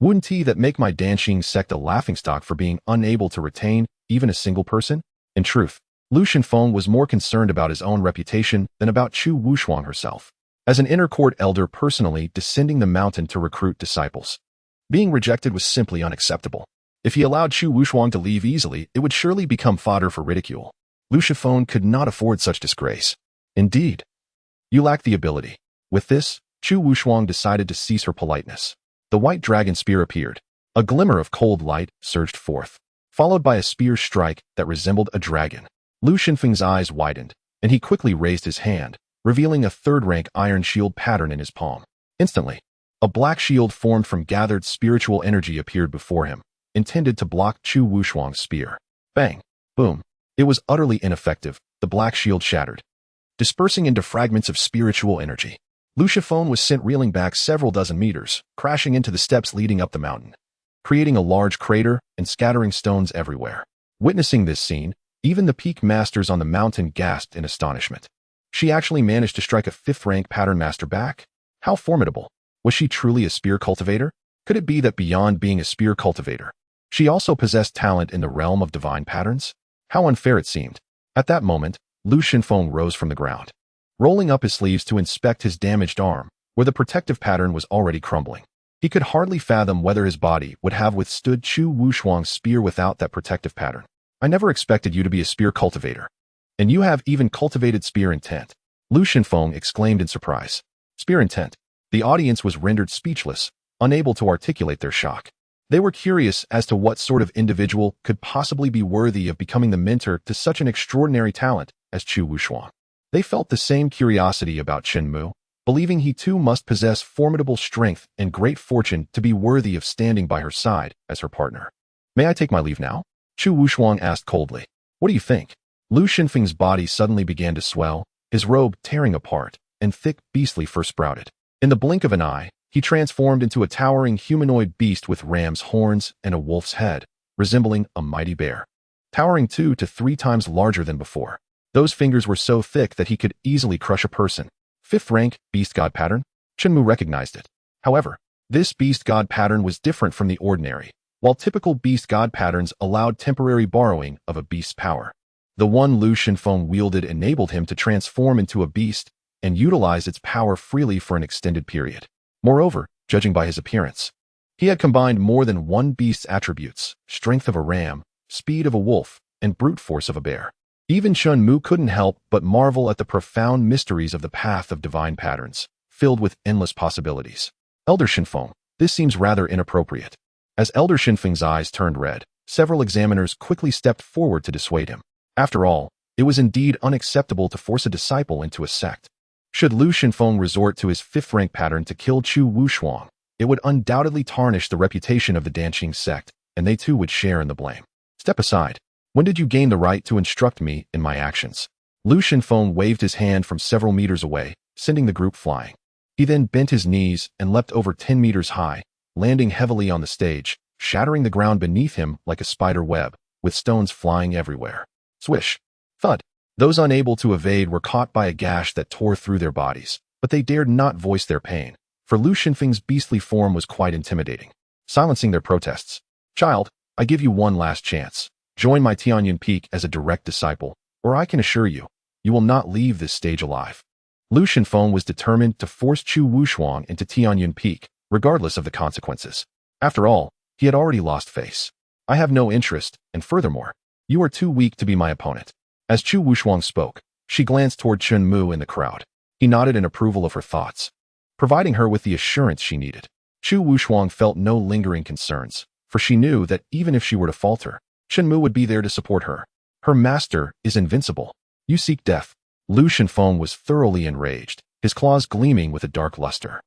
wouldn't that make my dancing sect a laughingstock for being unable to retain even a single person? In truth, Lu Xinfeng was more concerned about his own reputation than about Chu Wushuang herself. As an inner court elder personally descending the mountain to recruit disciples, being rejected was simply unacceptable. If he allowed Chu Wushuang to leave easily, it would surely become fodder for ridicule. Lu Xinfeng could not afford such disgrace. Indeed, you lack the ability. With this, Chu Wushuang decided to cease her politeness. The white dragon spear appeared. A glimmer of cold light surged forth, followed by a spear strike that resembled a dragon. Lu Xinfeng's eyes widened, and he quickly raised his hand, revealing a third-rank iron shield pattern in his palm. Instantly, a black shield formed from gathered spiritual energy appeared before him, intended to block Chu Wushuang's spear. Bang! Boom! It was utterly ineffective. The black shield shattered, dispersing into fragments of spiritual energy. Lu Xinfeng was sent reeling back several dozen meters, crashing into the steps leading up the mountain, creating a large crater and scattering stones everywhere. Witnessing this scene, even the peak masters on the mountain gasped in astonishment. She actually managed to strike a 5th-rank pattern master back? How formidable! Was she truly a spear cultivator? Could it be that beyond being a spear cultivator, she also possessed talent in the realm of divine patterns? How unfair it seemed. At that moment, Lu Xinfeng rose from the ground, rolling up his sleeves to inspect his damaged arm, where the protective pattern was already crumbling. He could hardly fathom whether his body would have withstood Chu Wushuang's spear without that protective pattern. I never expected you to be a spear cultivator. And you have even cultivated spear intent. Lu Xinfeng exclaimed in surprise. Spear intent. The audience was rendered speechless, unable to articulate their shock. They were curious as to what sort of individual could possibly be worthy of becoming the mentor to such an extraordinary talent as Chu Wushuang. They felt the same curiosity about Chen Mu, believing he too must possess formidable strength and great fortune to be worthy of standing by her side as her partner. May I take my leave now? Chu Wushuang asked coldly. What do you think? Lu Xinfeng's body suddenly began to swell, his robe tearing apart, and thick beastly fur sprouted. In the blink of an eye, he transformed into a towering humanoid beast with ram's horns and a wolf's head, resembling a mighty bear, towering 2 to 3 times larger than before. Those fingers were so thick that he could easily crush a person. 5th rank, beast god pattern? Chen Mu recognized it. However, this beast god pattern was different from the ordinary. While typical beast god patterns allowed temporary borrowing of a beast's power, the one Lu Xinfeng wielded enabled him to transform into a beast and utilize its power freely for an extended period. Moreover, judging by his appearance, he had combined more than one beast's attributes: strength of a ram, speed of a wolf, and brute force of a bear. Even Chen Mu couldn't help but marvel at the profound mysteries of the path of divine patterns, filled with endless possibilities. Elder Xinfeng, this seems rather inappropriate. As Elder Xinfeng's eyes turned red, several examiners quickly stepped forward to dissuade him. After all, it was indeed unacceptable to force a disciple into a sect. Should Lu Xinfeng resort to his 5th-rank pattern to kill Chu Wushuang, it would undoubtedly tarnish the reputation of the Danqing sect, and they too would share in the blame. Step aside. When did you gain the right to instruct me in my actions? Lu Xinfeng waved his hand from several meters away, sending the group flying. He then bent his knees and leapt over 10 meters high, landing heavily on the stage, shattering the ground beneath him like a spider web, with stones flying everywhere. Swish! Thud! Those unable to evade were caught by a gash that tore through their bodies, but they dared not voice their pain, for Lu Xinfeng's beastly form was quite intimidating. Silencing their protests. Child, I give you one last chance. Join my Tianyan Peak as a direct disciple, or I can assure you, you will not leave this stage alive. Lu Xinfeng was determined to force Chu Wushuang into Tianyan Peak, regardless of the consequences. After all, he had already lost face. I have no interest, and furthermore, you are too weak to be my opponent. As Chu Wushuang spoke, she glanced toward Chen Mu in the crowd. He nodded in approval of her thoughts, providing her with the assurance she needed. Chu Wushuang felt no lingering concerns, for she knew that even if she were to falter, Chen Mu would be there to support her. Her master is invincible. You seek death. Lu Xinfeng was thoroughly enraged. his claws gleaming with a dark luster.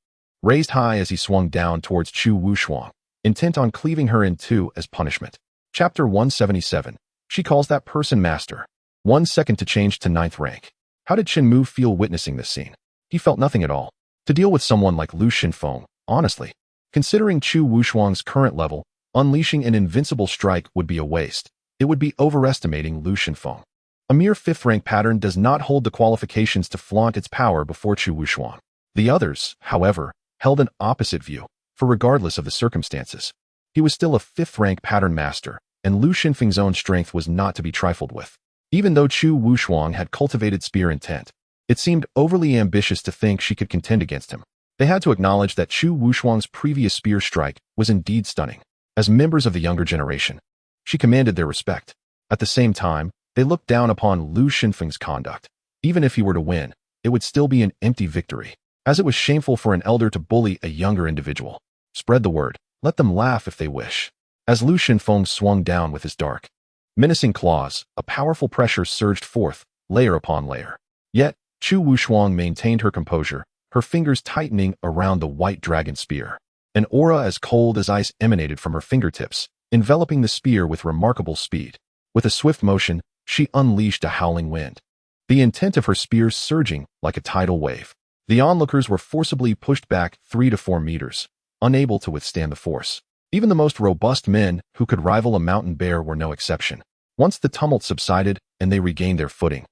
Raised high as he swung down towards Chu Wushuang, intent on cleaving her in two as punishment. Chapter 177. She calls that person master. 1 second to change to 9th rank. How did Chen Mu feel witnessing this scene? He felt nothing at all. To deal with someone like Lu Xinfeng, honestly, considering Chu Wushuang's current level, unleashing an invincible strike would be a waste. It would be overestimating Lu Xinfeng. A mere 5th rank pattern does not hold the qualifications to flaunt its power before Chu Wushuang. The others, however, held an opposite view, for regardless of the circumstances, he was still a 5th rank pattern master, and Lu Xinfeng's own strength was not to be trifled with. Even though Chu Wushuang had cultivated spear intent, it seemed overly ambitious to think she could contend against him. They had to acknowledge that Chu Wushuang's previous spear strike was indeed stunning. As members of the younger generation, she commanded their respect. At the same time, they looked down upon Lu Xinfeng's conduct. Even if he were to win, it would still be an empty victory, as it was shameful for an elder to bully a younger individual. Spread the word. Let them laugh if they wish. As Lu Xinfeng swung down with his dark, menacing claws, a powerful pressure surged forth, layer upon layer. Yet, Chu Wushuang maintained her composure, her fingers tightening around the white dragon spear. An aura as cold as ice emanated from her fingertips, enveloping the spear with remarkable speed. With a swift motion, she unleashed a howling wind, the intent of her spear surging like a tidal wave. The onlookers were forcibly pushed back 3 to 4 meters, unable to withstand the force. Even the most robust men who could rival a mountain bear were no exception. Once the tumult subsided and they regained their footing,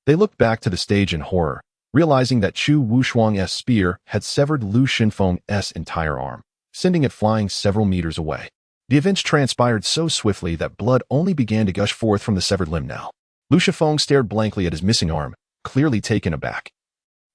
they looked back to the stage in horror, realizing that Chu Wushuang's spear had severed Lu Xinfeng's entire arm, sending it flying several meters away. The events transpired so swiftly that blood only began to gush forth from the severed limb now. Lu Xinfeng stared blankly at his missing arm, clearly taken aback,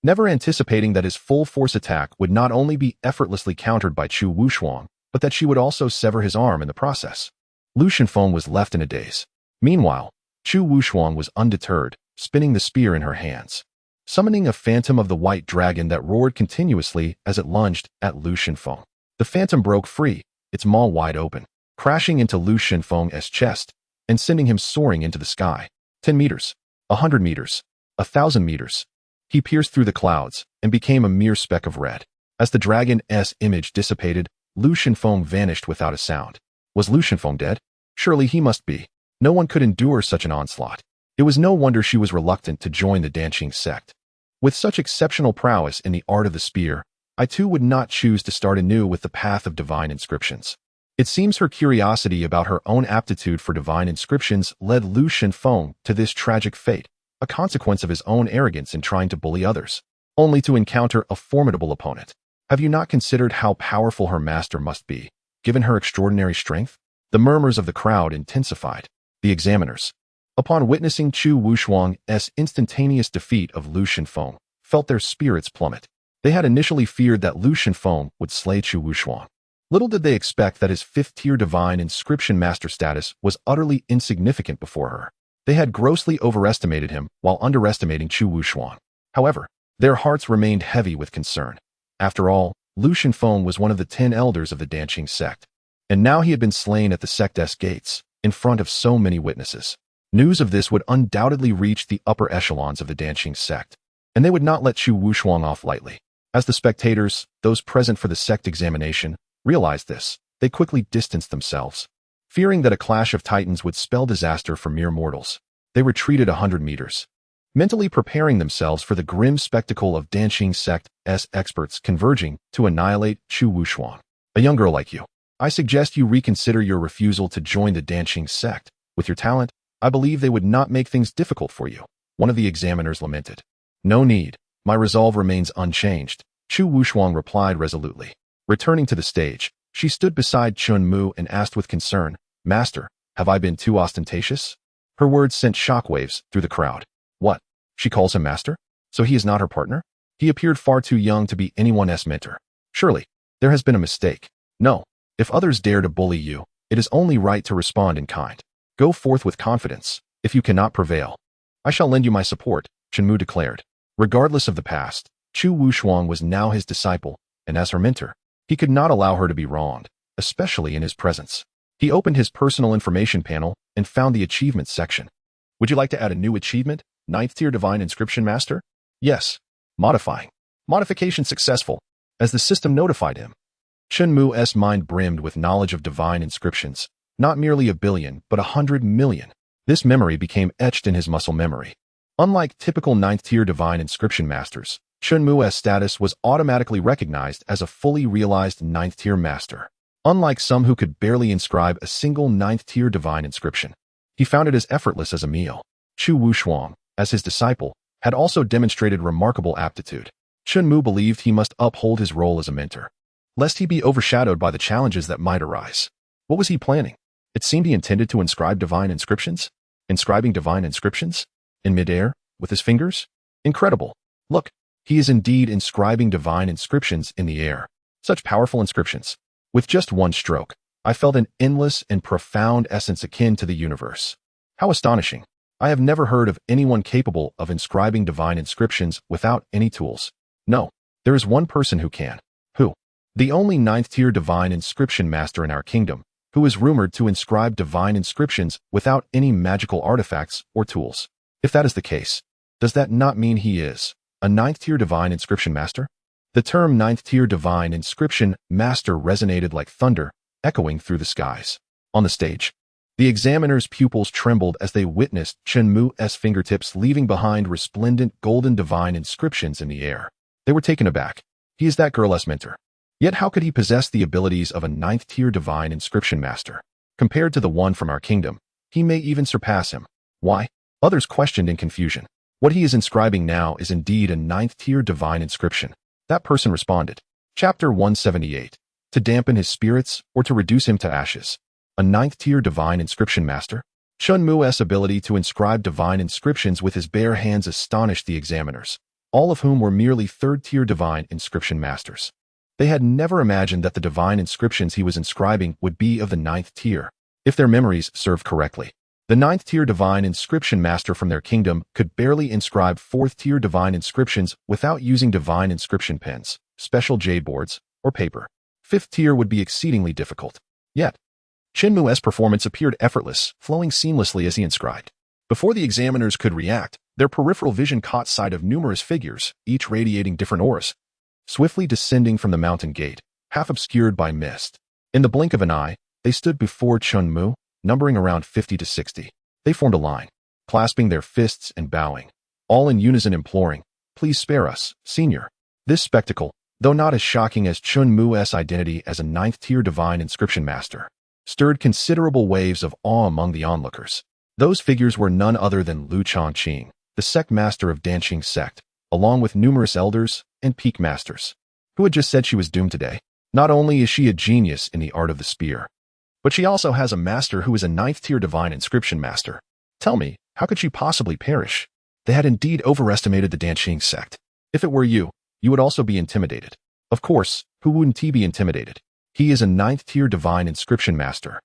never anticipating that his full-force attack would not only be effortlessly countered by Chu Wushuang, but that she would also sever his arm in the process. Lu Xinfeng was left in a daze. Meanwhile, Chu Wushuang was undeterred, spinning the spear in her hands, summoning a phantom of the white dragon that roared continuously as it lunged at Lu Xinfeng. The phantom broke free, its maw wide open, crashing into Lu Xinfeng's chest and sending him soaring into the sky. 10 meters, 100 meters, 1,000 meters. He pierced through the clouds and became a mere speck of red. As the dragon's image dissipated, Lu Xinfeng vanished without a sound. Was Lu Xinfeng dead? Surely he must be. No one could endure such an onslaught. It was no wonder she was reluctant to join the Danqing sect. With such exceptional prowess in the art of the spear, I too would not choose to start anew with the path of divine inscriptions. It seems her curiosity about her own aptitude for divine inscriptions led Lu Xinfeng to this tragic fate, a consequence of his own arrogance in trying to bully others, only to encounter a formidable opponent. Have you not considered how powerful her master must be, given her extraordinary strength? The murmurs of the crowd intensified. The examiners, upon witnessing Chu Wushuang's instantaneous defeat of Lu Xinfeng, felt their spirits plummet. They had initially feared that Lu Xinfeng would slay Chu Wushuang. Little did they expect that his 5th-tier divine inscription master status was utterly insignificant before her. They had grossly overestimated him while underestimating Chu Wushuang. However, their hearts remained heavy with concern. After all, Lu Xinfeng was one of the 10 elders of the Danqing sect, and now he had been slain at the sect's gates, in front of so many witnesses. News of this would undoubtedly reach the upper echelons of the Danqing sect, and they would not let Chu Wushuang off lightly. As the spectators, those present for the sect examination, realized this, they quickly distanced themselves. Fearing that a clash of titans would spell disaster for mere mortals, they retreated 100 meters, mentally preparing themselves for the grim spectacle of Danqing sect's experts converging to annihilate Chu Wushuang. A young girl like you, I suggest you reconsider your refusal to join the Danqing sect. With your talent, I believe they would not make things difficult for you. One of the examiners lamented. No need. My resolve remains unchanged, Chu Wushuang replied resolutely. Returning to the stage, she stood beside Chen Mu and asked with concern, Master, have I been too ostentatious? Her words sent shockwaves through the crowd. What? She calls him master? So he is not her partner? He appeared far too young to be anyone's mentor. Surely, there has been a mistake. No. If others dare to bully you, it is only right to respond in kind. Go forth with confidence. If you cannot prevail, I shall lend you my support, Chen Mu declared. Regardless of the past, Chu Wushuang was now his disciple, and as her mentor, he could not allow her to be wronged, especially in his presence. He opened his personal information panel and found the achievements section. Would you like to add a new achievement, 9th tier divine inscription master? Yes. Modifying. Modification successful, as the system notified him. Chen Mu's mind brimmed with knowledge of divine inscriptions, not merely 1,000,000,000, but 100,000,000. This memory became etched in his muscle memory. Unlike typical 9th-tier divine inscription masters, Chen Mu's status was automatically recognized as a fully realized 9th-tier master. Unlike some who could barely inscribe a single 9th-tier divine inscription, he found it as effortless as a meal. Chu Wushuang, as his disciple, had also demonstrated remarkable aptitude. Chen Mu believed he must uphold his role as a mentor, lest he be overshadowed by the challenges that might arise. What was he planning? It seemed he intended to inscribe divine inscriptions. Inscribing divine inscriptions? In midair, with his fingers? Incredible. Look, he is indeed inscribing divine inscriptions in the air. Such powerful inscriptions. With just one stroke, I felt an endless and profound essence akin to the universe. How astonishing. I have never heard of anyone capable of inscribing divine inscriptions without any tools. No, there is one person who can. Who? The only 9th-tier divine inscription master in our kingdom, who is rumored to inscribe divine inscriptions without any magical artifacts or tools. If that is the case, does that not mean he is a 9th-tier divine inscription master? The term 9th-tier divine inscription master resonated like thunder, echoing through the skies. On the stage, the examiner's pupils trembled as they witnessed Chen Mu's fingertips leaving behind resplendent golden divine inscriptions in the air. They were taken aback. He is that girl's mentor. Yet how could he possess the abilities of a 9th-tier divine inscription master? Compared to the one from our kingdom, he may even surpass him. Why? Others questioned in confusion. What he is inscribing now is indeed a 9th-tier divine inscription. That person responded. Chapter 178. To dampen his spirits or to reduce him to ashes. A 9th-tier divine inscription master? Chen Mu's ability to inscribe divine inscriptions with his bare hands astonished the examiners, all of whom were merely 3rd-tier divine inscription masters. They had never imagined that the divine inscriptions he was inscribing would be of the 9th tier. If their memories served correctly, the 9th-tier divine inscription master from their kingdom could barely inscribe 4th-tier divine inscriptions without using divine inscription pens, special jade boards, or paper. 5th tier would be exceedingly difficult. Yet, Chen Mu's performance appeared effortless, flowing seamlessly as he inscribed. Before the examiners could react, their peripheral vision caught sight of numerous figures, each radiating different auras, swiftly descending from the mountain gate, half obscured by mist. In the blink of an eye, they stood before Chen Mu, numbering around 50 to 60. They formed a line, clasping their fists and bowing, all in unison imploring, "Please spare us, Senior." This spectacle, though not as shocking as Chen Mu's identity as a 9th-tier divine inscription master, stirred considerable waves of awe among the onlookers. Those figures were none other than Lu Changqing, the sect master of Danqing sect, along with numerous elders and peak masters, who had just said she was doomed today. Not only is she a genius in the art of the spear, but she also has a master who is a 9th-tier divine inscription master. Tell me, how could she possibly perish? They had indeed overestimated the Danqing sect. If it were you, you would also be intimidated. Of course, who wouldn't he be intimidated? He is a 9th-tier divine inscription master.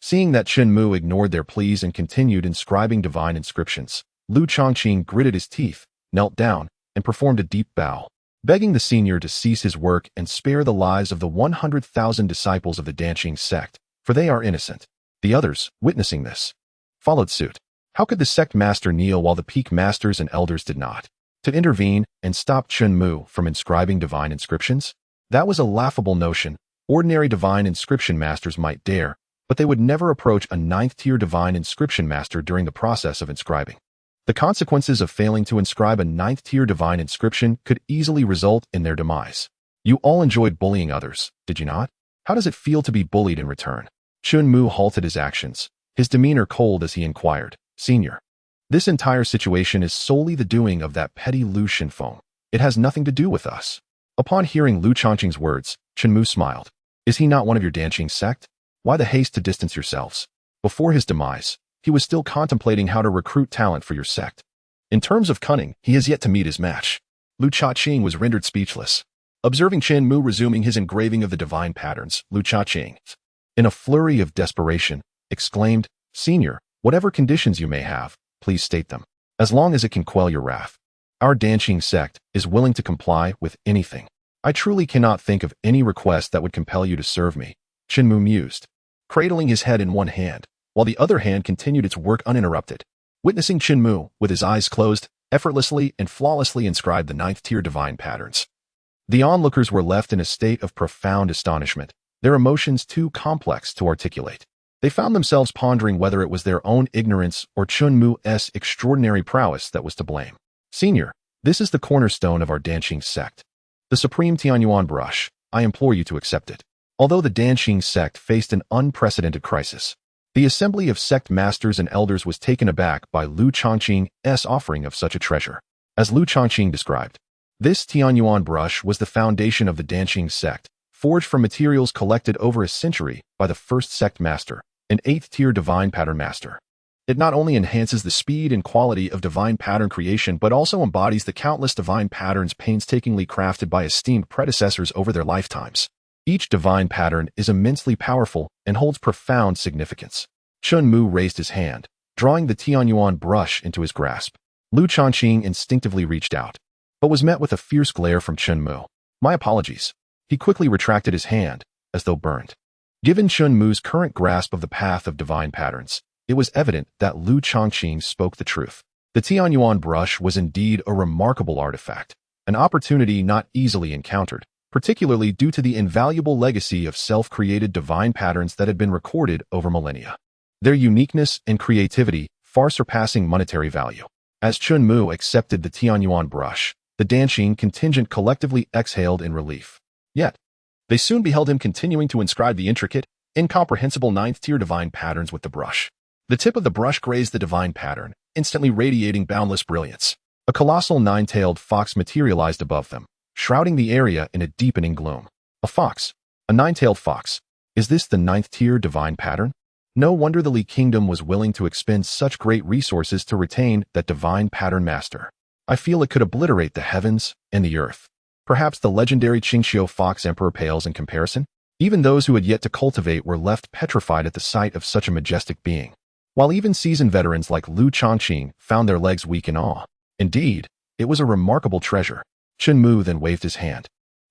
Seeing that Chen Mu ignored their pleas and continued inscribing divine inscriptions, Lu Changqing gritted his teeth, knelt down, and performed a deep bow, begging the senior to cease his work and spare the lives of the 100,000 disciples of the Danqing sect, for they are innocent. The others, witnessing this, followed suit. How could the sect master kneel while the peak masters and elders did not? To intervene and stop Chen Mu from inscribing divine inscriptions? That was a laughable notion. Ordinary divine inscription masters might dare, but they would never approach a 9th-tier divine inscription master during the process of inscribing. The consequences of failing to inscribe a 9th-tier divine inscription could easily result in their demise. You all enjoyed bullying others, did you not? How does it feel to be bullied in return? Chen Mu halted his actions, his demeanor cold as he inquired, "Senior, this entire situation is solely the doing of that petty Lu Shinfeng. It has nothing to do with us." Upon hearing Lu Changqing's words, Chen Mu smiled. "Is he not one of your Danqing sect? Why the haste to distance yourselves?" Before his demise, he was still contemplating how to recruit talent for your sect. In terms of cunning, he has yet to meet his match. Lu Changqing was rendered speechless. Observing Chen Mu resuming his engraving of the divine patterns, Lu Changqing, in a flurry of desperation, exclaimed, "Senior, whatever conditions you may have, please state them, as long as it can quell your wrath. Our Danqing sect is willing to comply with anything. I truly cannot think of any request that would compel you to serve me." Chen Mu mused, cradling his head in one hand, while the other hand continued its work uninterrupted. Witnessing Chen Mu, with his eyes closed, effortlessly and flawlessly inscribed the ninth-tier divine patterns. The onlookers were left in a state of profound astonishment, their emotions too complex to articulate. They found themselves pondering whether it was their own ignorance or Chen Mu's extraordinary prowess that was to blame. Senior, this is the cornerstone of our Danqing sect. The supreme Tianyuan brush. I implore you to accept it. Although the Danqing sect faced an unprecedented crisis, the assembly of sect masters and elders was taken aback by Lu Changqing's offering of such a treasure. As Lu Changqing described, this Tianyuan brush was the foundation of the Danqing sect, forged from materials collected over a century by the first sect master, an 8th-tier divine pattern master. It not only enhances the speed and quality of divine pattern creation but also embodies the countless divine patterns painstakingly crafted by esteemed predecessors over their lifetimes. Each divine pattern is immensely powerful and holds profound significance. Chen Mu raised his hand, drawing the Tianyuan brush into his grasp. Lu Changqing instinctively reached out, but was met with a fierce glare from Chen Mu. My apologies. He quickly retracted his hand, as though burned. Given Chen Mu's current grasp of the path of divine patterns, it was evident that Lu Changqing spoke the truth. The Tianyuan brush was indeed a remarkable artifact, an opportunity not easily encountered, particularly due to the invaluable legacy of self-created divine patterns that had been recorded over millennia. Their uniqueness and creativity far surpassing monetary value. As Chen Mu accepted the Tianyuan brush, the Danqing contingent collectively exhaled in relief. Yet, they soon beheld him continuing to inscribe the intricate, incomprehensible 9th-tier divine patterns with the brush. The tip of the brush grazed the divine pattern, instantly radiating boundless brilliance. A colossal 9-tailed fox materialized above them, shrouding the area in a deepening gloom. A fox. A 9-tailed fox. Is this the 9th-tier divine pattern? No wonder the Li Kingdom was willing to expend such great resources to retain that divine pattern master. I feel it could obliterate the heavens and the earth. Perhaps the legendary Qingxiu Fox Emperor pales in comparison? Even those who had yet to cultivate were left petrified at the sight of such a majestic being, while even seasoned veterans like Lu Changqing found their legs weak in awe. Indeed, it was a remarkable treasure. Chen Mu then waved his hand,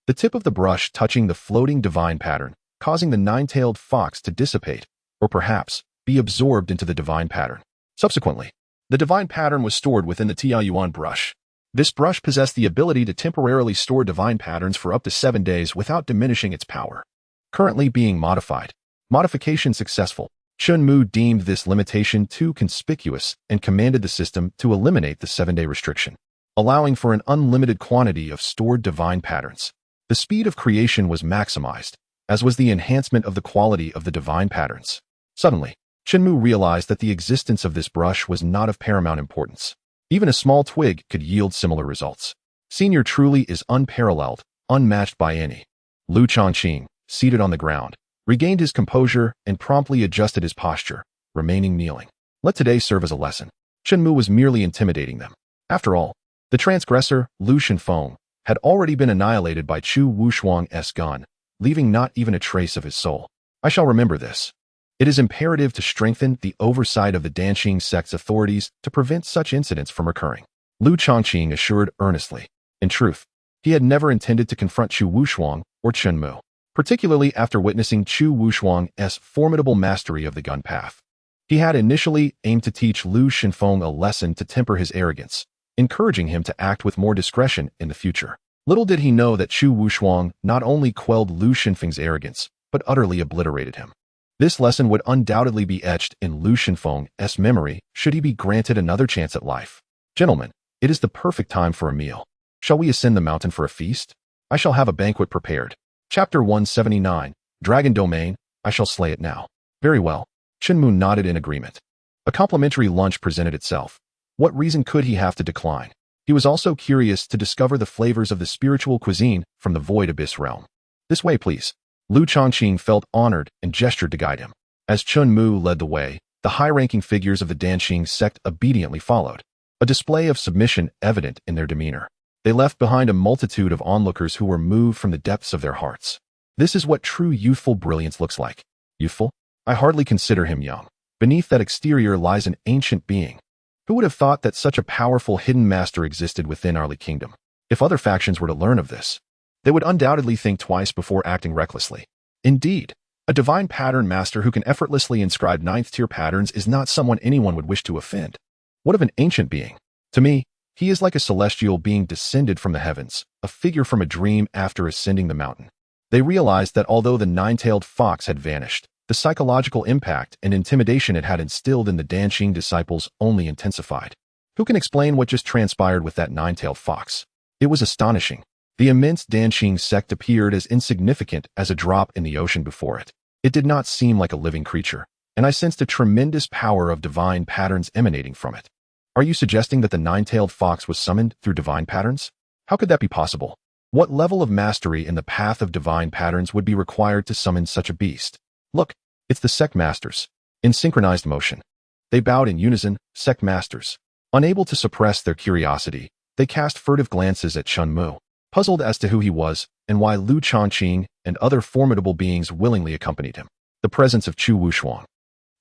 the tip of the brush touching the floating divine pattern, causing the 9-tailed fox to dissipate, or perhaps be absorbed into the divine pattern. Subsequently, the divine pattern was stored within the Tianyuan brush. This brush possessed the ability to temporarily store divine patterns for up to 7 days without diminishing its power. Currently being modified. Modification successful. Chen Mu deemed this limitation too conspicuous and commanded the system to eliminate the 7-day restriction, allowing for an unlimited quantity of stored divine patterns. The speed of creation was maximized, as was the enhancement of the quality of the divine patterns. Suddenly, Chen Mu realized that the existence of this brush was not of paramount importance. Even a small twig could yield similar results. Senior truly is unparalleled, unmatched by any. Lu Changqing, seated on the ground, regained his composure and promptly adjusted his posture, remaining kneeling. Let today serve as a lesson. Chen Mu was merely intimidating them. After all, the transgressor, Lu Shenfeng, had already been annihilated by Chu Wushuang's gun, leaving not even a trace of his soul. I shall remember this. It is imperative to strengthen the oversight of the Danqing sect's authorities to prevent such incidents from occurring. Lu Changqing assured earnestly. In truth, he had never intended to confront Chu Wushuang or Chen Mu, particularly after witnessing Chu Wushuang's formidable mastery of the gun path. He had initially aimed to teach Lu Shenfeng a lesson to temper his arrogance, encouraging him to act with more discretion in the future. Little did he know that Chu Wushuang not only quelled Lu Shenfeng's arrogance, but utterly obliterated him. This lesson would undoubtedly be etched in Lu Shenfeng's memory should he be granted another chance at life. Gentlemen, it is the perfect time for a meal. Shall we ascend the mountain for a feast? I shall have a banquet prepared. Chapter 179, Dragon Domain, I shall slay it now. Very well. Chen Mu nodded in agreement. A complimentary lunch presented itself. What reason could he have to decline? He was also curious to discover the flavors of the spiritual cuisine from the Void Abyss realm. This way, please. Lu Changqing felt honored and gestured to guide him. As Chen Mu led the way, the high-ranking figures of the Danqing sect obediently followed, a display of submission evident in their demeanor. They left behind a multitude of onlookers who were moved from the depths of their hearts. This is what true youthful brilliance looks like. Youthful? I hardly consider him young. Beneath that exterior lies an ancient being. Who would have thought that such a powerful hidden master existed within our kingdom? If other factions were to learn of this, they would undoubtedly think twice before acting recklessly. Indeed, a divine pattern master who can effortlessly inscribe 9th-tier patterns is not someone anyone would wish to offend. What of an ancient being? To me, He is like a celestial being descended from the heavens, a figure from a dream after ascending the mountain. They realized that although the nine-tailed fox had vanished, the psychological impact and intimidation it had instilled in the Danqing disciples only intensified. Who can explain what just transpired with that nine-tailed fox? It was astonishing. The immense Danqing sect appeared as insignificant as a drop in the ocean before it. It did not seem like a living creature, and I sensed a tremendous power of divine patterns emanating from it. Are you suggesting that the nine-tailed fox was summoned through divine patterns? How could that be possible? What level of mastery in the path of divine patterns would be required to summon such a beast? Look, it's the sect masters. In synchronized motion. They bowed in unison, sect masters. Unable to suppress their curiosity, they cast furtive glances at Chen Mu, puzzled as to who he was and why Lu Chongqing and other formidable beings willingly accompanied him. The presence of Chu Wushuang,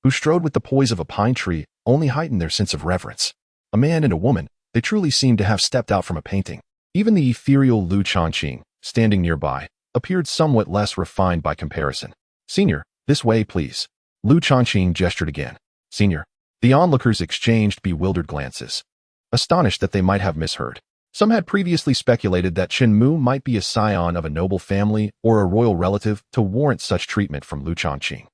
who strode with the poise of a pine tree, only heightened their sense of reverence. A man and a woman, they truly seemed to have stepped out from a painting. Even the ethereal Lu Chongqing, standing nearby, appeared somewhat less refined by comparison. Senior, this way, please. Lu Chongqing gestured again. Senior. The onlookers exchanged bewildered glances, astonished that they might have misheard. Some had previously speculated that Chen Mu might be a scion of a noble family or a royal relative to warrant such treatment from Lu Chongqing.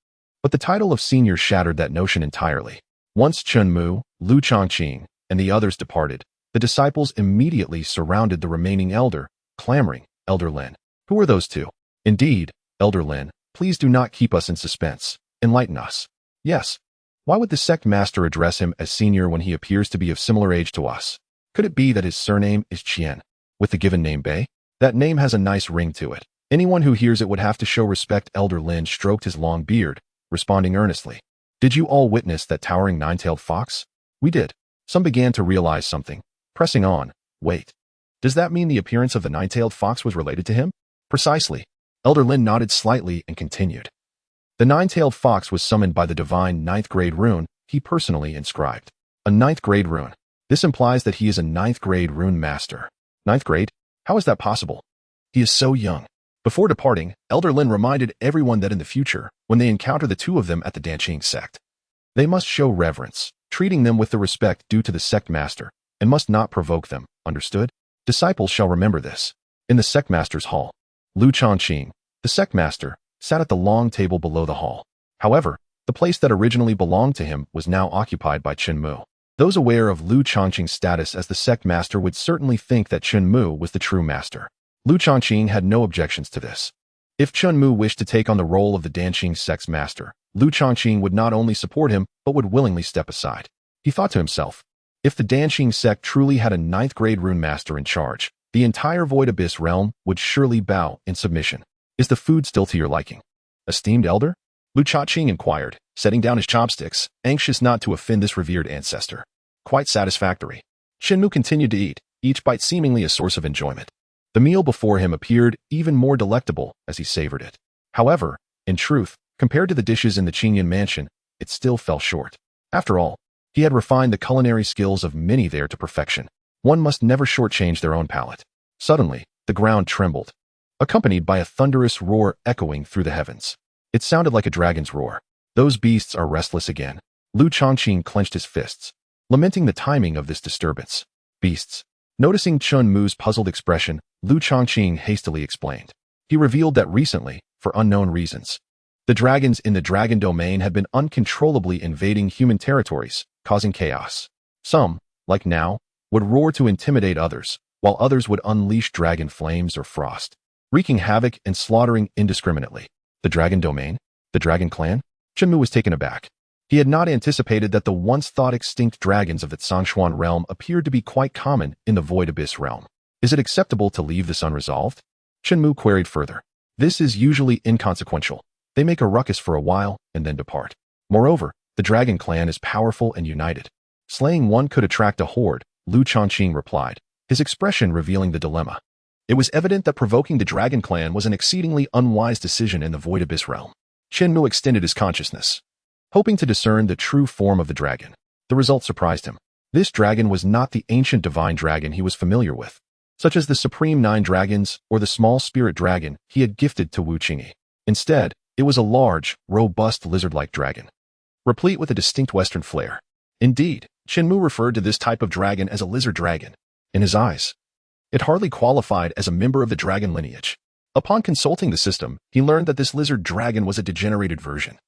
But the title of senior shattered that notion entirely. Once Chen Mu, Lu Chongqing, and the others departed, the disciples immediately surrounded the remaining elder, clamoring, Elder Lin. Who are those two? Indeed, Elder Lin, please do not keep us in suspense. Enlighten us. Yes. Why would the sect master address him as senior when he appears to be of similar age to us? Could it be that his surname is Qian, with the given name Bei? That name has a nice ring to it. Anyone who hears it would have to show respect. Elder Lin stroked his long beard, responding earnestly. Did you all witness that towering nine-tailed fox? We did. Some began to realize something, pressing on. Wait. Does that mean the appearance of the nine-tailed fox was related to him? Precisely. Elder Lin nodded slightly and continued. The nine-tailed fox was summoned by the divine ninth-grade rune he personally inscribed. A ninth-grade rune. This implies that he is a ninth-grade rune master. Ninth grade? How is that possible? He is so young. Before departing, Elder Lin reminded everyone that in the future, when they encounter the two of them at the Danqing sect, they must show reverence, treating them with the respect due to the sect master, and must not provoke them, understood? Disciples shall remember this. In the sect master's hall, Lu Chongqing, the sect master, sat at the long table below the hall. However, the place that originally belonged to him was now occupied by Chen Mu. Those aware of Lu Chongqing's status as the sect master would certainly think that Chen Mu was the true master. Lu Chongqing had no objections to this. If Chen Mu wished to take on the role of the Danqing sect's master, Lu Chongqing would not only support him, but would willingly step aside. He thought to himself, if the Danqing sect truly had a ninth-grade rune master in charge, the entire Void Abyss realm would surely bow in submission. Is the food still to your liking? Esteemed elder? Lu Chongqing inquired, setting down his chopsticks, anxious not to offend this revered ancestor. Quite satisfactory. Chen Mu continued to eat, each bite seemingly a source of enjoyment. The meal before him appeared even more delectable as he savored it. However, in truth, compared to the dishes in the Qingyan mansion, it still fell short. After all, he had refined the culinary skills of many there to perfection. One must never shortchange their own palate. Suddenly, the ground trembled, accompanied by a thunderous roar echoing through the heavens. It sounded like a dragon's roar. Those beasts are restless again. Lu Chongqing clenched his fists, lamenting the timing of this disturbance. Beasts. Noticing Chen Mu's puzzled expression, Lu Chongqing hastily explained. He revealed that recently, for unknown reasons, the dragons in the dragon domain had been uncontrollably invading human territories, causing chaos. Some, like now, would roar to intimidate others, while others would unleash dragon flames or frost, wreaking havoc and slaughtering indiscriminately. The dragon domain? The dragon clan? Chen Mu was taken aback. He had not anticipated that the once-thought extinct dragons of the Zhongshuan realm appeared to be quite common in the Void Abyss realm. Is it acceptable to leave this unresolved? Chen Mu queried further. This is usually inconsequential. They make a ruckus for a while and then depart. Moreover, the dragon clan is powerful and united. Slaying one could attract a horde, Lu Chongqing replied, his expression revealing the dilemma. It was evident that provoking the dragon clan was an exceedingly unwise decision in the Void Abyss realm. Chen Mu extended his consciousness, hoping to discern the true form of the dragon. The result surprised him. This dragon was not the ancient divine dragon he was familiar with, such as the Supreme Nine Dragons or the small spirit dragon he had gifted to Wu Qingyi. Instead, it was a large, robust lizard-like dragon, replete with a distinct Western flair. Indeed, Chen Mu referred to this type of dragon as a lizard dragon. In his eyes, it hardly qualified as a member of the dragon lineage. Upon consulting the system, he learned that this lizard dragon was a degenerated version,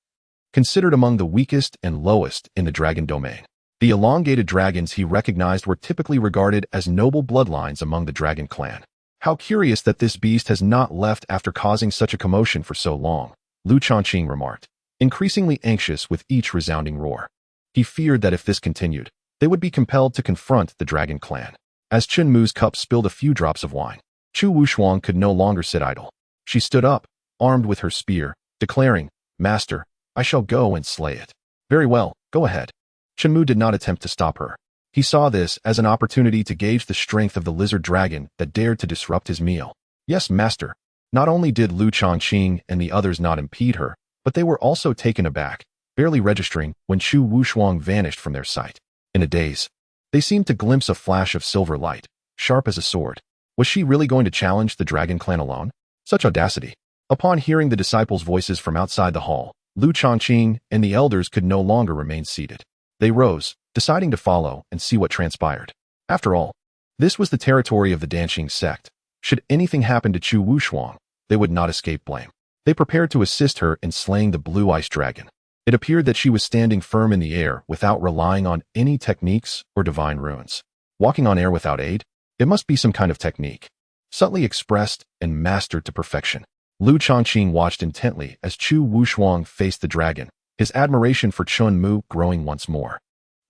considered among the weakest and lowest in the dragon domain. The elongated dragons he recognized were typically regarded as noble bloodlines among the dragon clan. How curious that this beast has not left after causing such a commotion for so long, Lu Changqing remarked, increasingly anxious with each resounding roar. He feared that if this continued, they would be compelled to confront the dragon clan. As Chen Mu's cup spilled a few drops of wine, Chu Wushuang could no longer sit idle. She stood up, armed with her spear, declaring, "Master, I shall go and slay it." "Very well, go ahead." Chen Mu did not attempt to stop her. He saw this as an opportunity to gauge the strength of the lizard dragon that dared to disrupt his meal. "Yes, master." Not only did Lu Changqing and the others not impede her, but they were also taken aback, barely registering when Chu Wushuang vanished from their sight. In a daze, they seemed to glimpse a flash of silver light, sharp as a sword. Was she really going to challenge the dragon clan alone? Such audacity. Upon hearing the disciples' voices from outside the hall, Lu Changqing and the elders could no longer remain seated. They rose, deciding to follow and see what transpired. After all, this was the territory of the Danqing sect. Should anything happen to Chu Wushuang, they would not escape blame. They prepared to assist her in slaying the blue ice dragon. It appeared that she was standing firm in the air without relying on any techniques or divine runes. Walking on air without aid? It must be some kind of technique, subtly expressed and mastered to perfection. Lu Changqing watched intently as Chu Wushuang faced the dragon, his admiration for Chen Mu growing once more.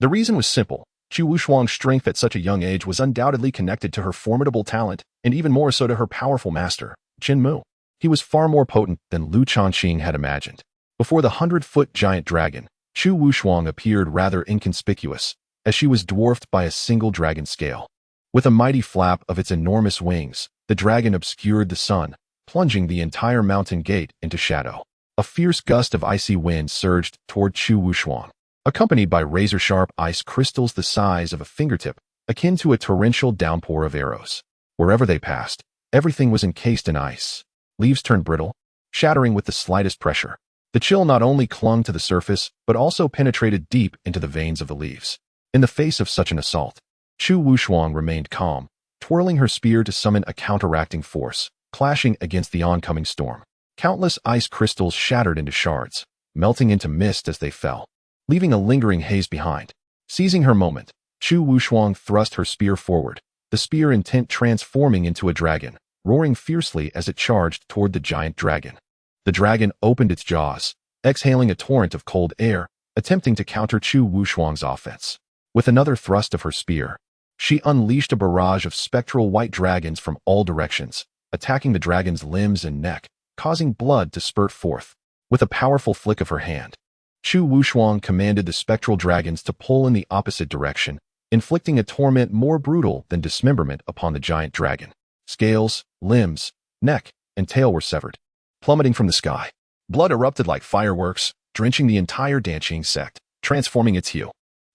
The reason was simple. Chu Wushuang's strength at such a young age was undoubtedly connected to her formidable talent, and even more so to her powerful master, Chen Mu. He was far more potent than Lu Changqing had imagined. Before the 100-foot giant dragon, Chu Wushuang appeared rather inconspicuous, as she was dwarfed by a single dragon scale. With a mighty flap of its enormous wings, the dragon obscured the sun, plunging the entire mountain gate into shadow. A fierce gust of icy wind surged toward Chu Wushuang, accompanied by razor-sharp ice crystals the size of a fingertip, akin to a torrential downpour of arrows. Wherever they passed, everything was encased in ice. Leaves turned brittle, shattering with the slightest pressure. The chill not only clung to the surface, but also penetrated deep into the veins of the leaves. In the face of such an assault, Chu Wushuang remained calm, twirling her spear to summon a counteracting force, clashing against the oncoming storm. Countless ice crystals shattered into shards, melting into mist as they fell, leaving a lingering haze behind. Seizing her moment, Chu Wushuang thrust her spear forward, the spear intent transforming into a dragon, roaring fiercely as it charged toward the giant dragon. The dragon opened its jaws, exhaling a torrent of cold air, attempting to counter Chu Wushuang's offense. With another thrust of her spear, she unleashed a barrage of spectral white dragons from all directions, attacking the dragon's limbs and neck, causing blood to spurt forth. With a powerful flick of her hand, Chu Wushuang commanded the spectral dragons to pull in the opposite direction, inflicting a torment more brutal than dismemberment upon the giant dragon. Scales, limbs, neck, and tail were severed, plummeting from the sky. Blood erupted like fireworks, drenching the entire Danqing sect, transforming its hue.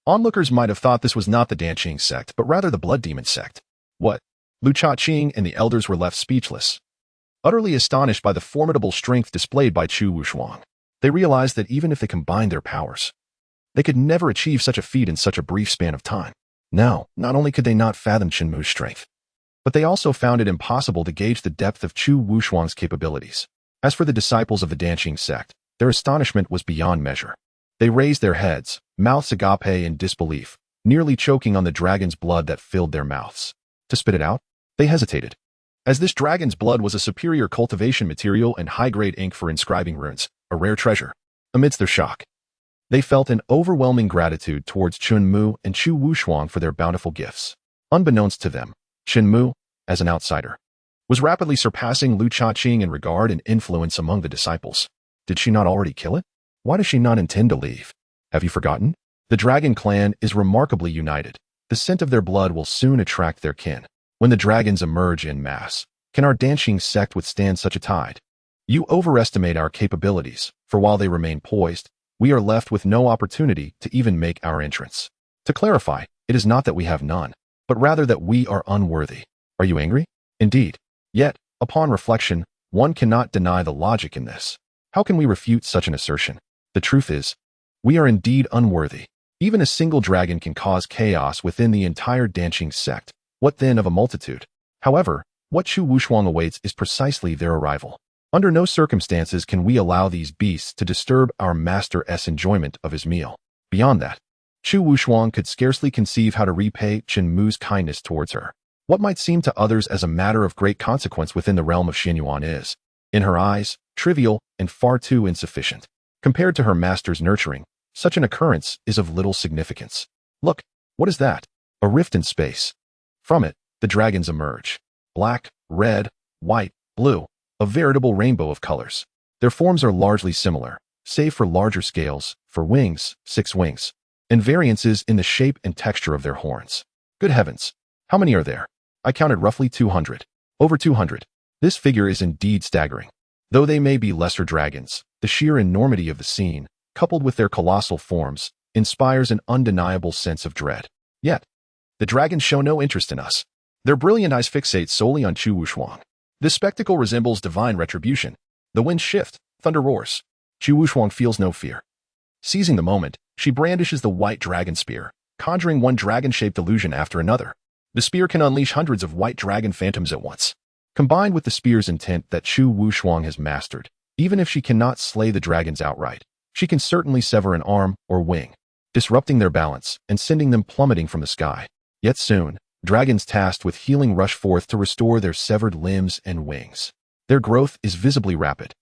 Onlookers might have thought this was not the Danqing sect, but rather the Blood Demon sect. What? Lu Changqing and the elders were left speechless, utterly astonished by the formidable strength displayed by Chu Wushuang. They realized that even if they combined their powers, they could never achieve such a feat in such a brief span of time. Now, not only could they not fathom Chen Mu's strength, but they also found it impossible to gauge the depth of Chu Wushuang's capabilities. As for the disciples of the Danqing sect, their astonishment was beyond measure. They raised their heads, mouths agape in disbelief, nearly choking on the dragon's blood that filled their mouths. To spit it out, they hesitated. As this dragon's blood was a superior cultivation material and high-grade ink for inscribing runes, a rare treasure. Amidst their shock, they felt an overwhelming gratitude towards Chen Mu and Chu Wushuang for their bountiful gifts. Unbeknownst to them, Chen Mu, as an outsider, was rapidly surpassing Lu Changqing in regard and influence among the disciples. Did she not already kill it? Why does she not intend to leave? Have you forgotten? The dragon clan is remarkably united. The scent of their blood will soon attract their kin. When the dragons emerge en masse, can our Danqing sect withstand such a tide? You overestimate our capabilities, for while they remain poised, we are left with no opportunity to even make our entrance. To clarify, it is not that we have none, but rather that we are unworthy. Are you angry? Indeed. Yet, upon reflection, one cannot deny the logic in this. How can we refute such an assertion? The truth is, we are indeed unworthy. Even a single dragon can cause chaos within the entire Danqing sect, What then of a multitude? However, what Chu Wushuang awaits is precisely their arrival. Under no circumstances can we allow these beasts to disturb our master's enjoyment of his meal. Beyond that, Chu Wushuang could scarcely conceive how to repay Chen Mu's kindness towards her. What might seem to others as a matter of great consequence within the realm of Xinyuan is, in her eyes, trivial and far too insufficient. Compared to her master's nurturing, such an occurrence is of little significance. Look, what is that? A rift in space. From it, the dragons emerge. Black, red, white, blue, a veritable rainbow of colors. Their forms are largely similar, save for larger scales, for wings, 6 wings, and variances in the shape and texture of their horns. Good heavens! How many are there? I counted roughly 200. Over 200. This figure is indeed staggering. Though they may be lesser dragons, the sheer enormity of the scene, coupled with their colossal forms, inspires an undeniable sense of dread. Yet, the dragons show no interest in us. Their brilliant eyes fixate solely on Chu Wushuang. This spectacle resembles divine retribution. The winds shift, thunder roars. Chu Wushuang feels no fear. Seizing the moment, she brandishes the white dragon spear, conjuring one dragon-shaped illusion after another. The spear can unleash hundreds of white dragon phantoms at once. Combined with the spear's intent that Chu Wushuang has mastered, even if she cannot slay the dragons outright, she can certainly sever an arm or wing, disrupting their balance and sending them plummeting from the sky. Yet soon, dragons tasked with healing rush forth to restore their severed limbs and wings. Their growth is visibly rapid.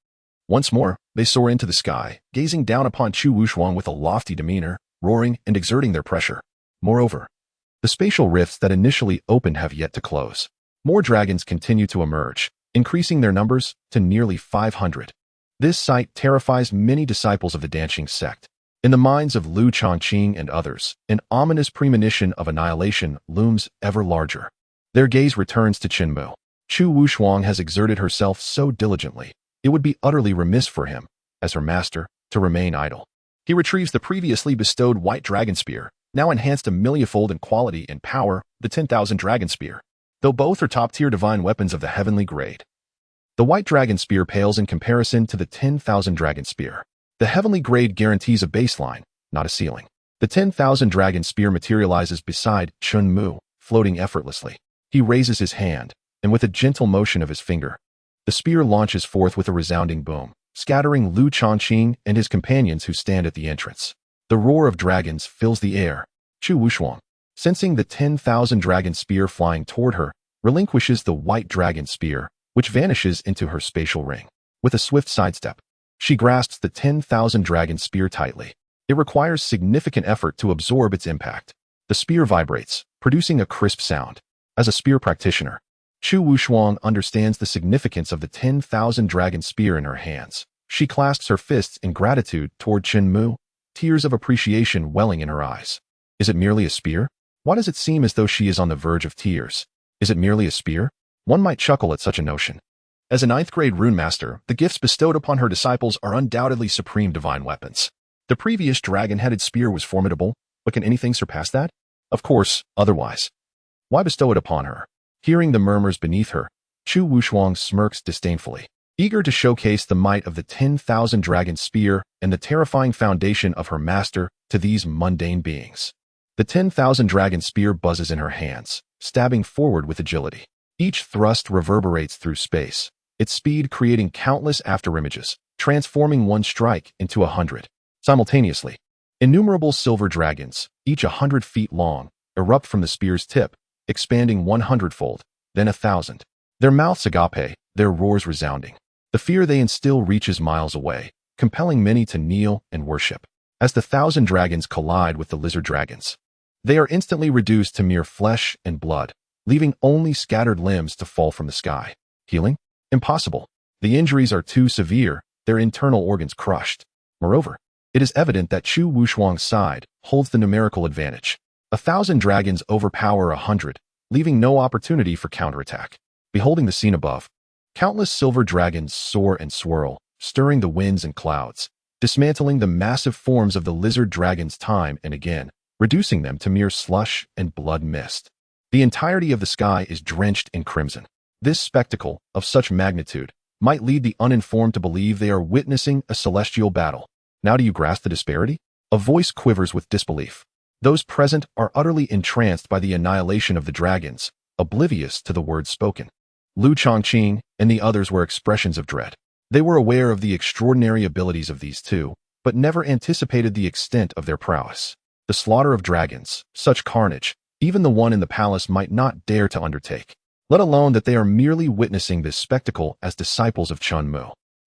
Once more, they soar into the sky, gazing down upon Chu Wushuang with a lofty demeanor, roaring and exerting their pressure. Moreover, the spatial rifts that initially opened have yet to close. More dragons continue to emerge, increasing their numbers to nearly 500. This sight terrifies many disciples of the Dancing sect. In the minds of Lu Chongqing and others, an ominous premonition of annihilation looms ever larger. Their gaze returns to Chen Mu. Chu Wushuang has exerted herself so diligently, it would be utterly remiss for him, as her master, to remain idle. He retrieves the previously bestowed white dragon spear, now enhanced a millionfold in quality and power, the 10,000 dragon spear. Though both are top-tier divine weapons of the heavenly grade, the white dragon spear pales in comparison to the 10,000 dragon spear. The heavenly grade guarantees a baseline, not a ceiling. The 10,000 dragon spear materializes beside Chen Mu, floating effortlessly. He raises his hand, and with a gentle motion of his finger, the spear launches forth with a resounding boom, scattering Lu Chongqing and his companions who stand at the entrance. The roar of dragons fills the air. Chu Wushuang, sensing the 10,000 dragon spear flying toward her, relinquishes the white dragon spear, which vanishes into her spatial ring. With a swift sidestep, she grasps the 10,000 dragon spear tightly. It requires significant effort to absorb its impact. The spear vibrates, producing a crisp sound. As a spear practitioner, Chu Wushuang understands the significance of the 10,000 dragon spear in her hands. She clasps her fists in gratitude toward Chen Mu, tears of appreciation welling in her eyes. Is it merely a spear? Why does it seem as though she is on the verge of tears? Is it merely a spear? One might chuckle at such a notion. As a 9th grade rune master, the gifts bestowed upon her disciples are undoubtedly supreme divine weapons. The previous dragon-headed spear was formidable, but can anything surpass that? Of course, otherwise. Why bestow it upon her? Hearing the murmurs beneath her, Chu Wushuang smirks disdainfully, eager to showcase the might of the 10,000 dragon spear and the terrifying foundation of her master to these mundane beings. The 10,000 dragon spear buzzes in her hands, stabbing forward with agility. Each thrust reverberates through space, its speed creating countless afterimages, transforming one strike into 100. Simultaneously, innumerable silver dragons, each 100 feet long, erupt from the spear's tip, expanding 100-fold, then 1,000. Their mouths agape, their roars resounding. The fear they instill reaches miles away, compelling many to kneel and worship. As the 1,000 dragons collide with the lizard dragons, they are instantly reduced to mere flesh and blood, leaving only scattered limbs to fall from the sky. Healing? Impossible. The injuries are too severe, their internal organs crushed. Moreover, it is evident that Chu Wushuang's side holds the numerical advantage. 1,000 dragons overpower 100, leaving no opportunity for counterattack. Beholding the scene above, countless silver dragons soar and swirl, stirring the winds and clouds, dismantling the massive forms of the lizard dragons time and again, reducing them to mere slush and blood mist. The entirety of the sky is drenched in crimson. This spectacle, of such magnitude, might lead the uninformed to believe they are witnessing a celestial battle. Now do you grasp the disparity? A voice quivers with disbelief. Those present are utterly entranced by the annihilation of the dragons, oblivious to the words spoken. Lu Chongqing and the others were expressions of dread. They were aware of the extraordinary abilities of these two, but never anticipated the extent of their prowess. The slaughter of dragons, such carnage, even the one in the palace might not dare to undertake, let alone that they are merely witnessing this spectacle as disciples of Chen Mu.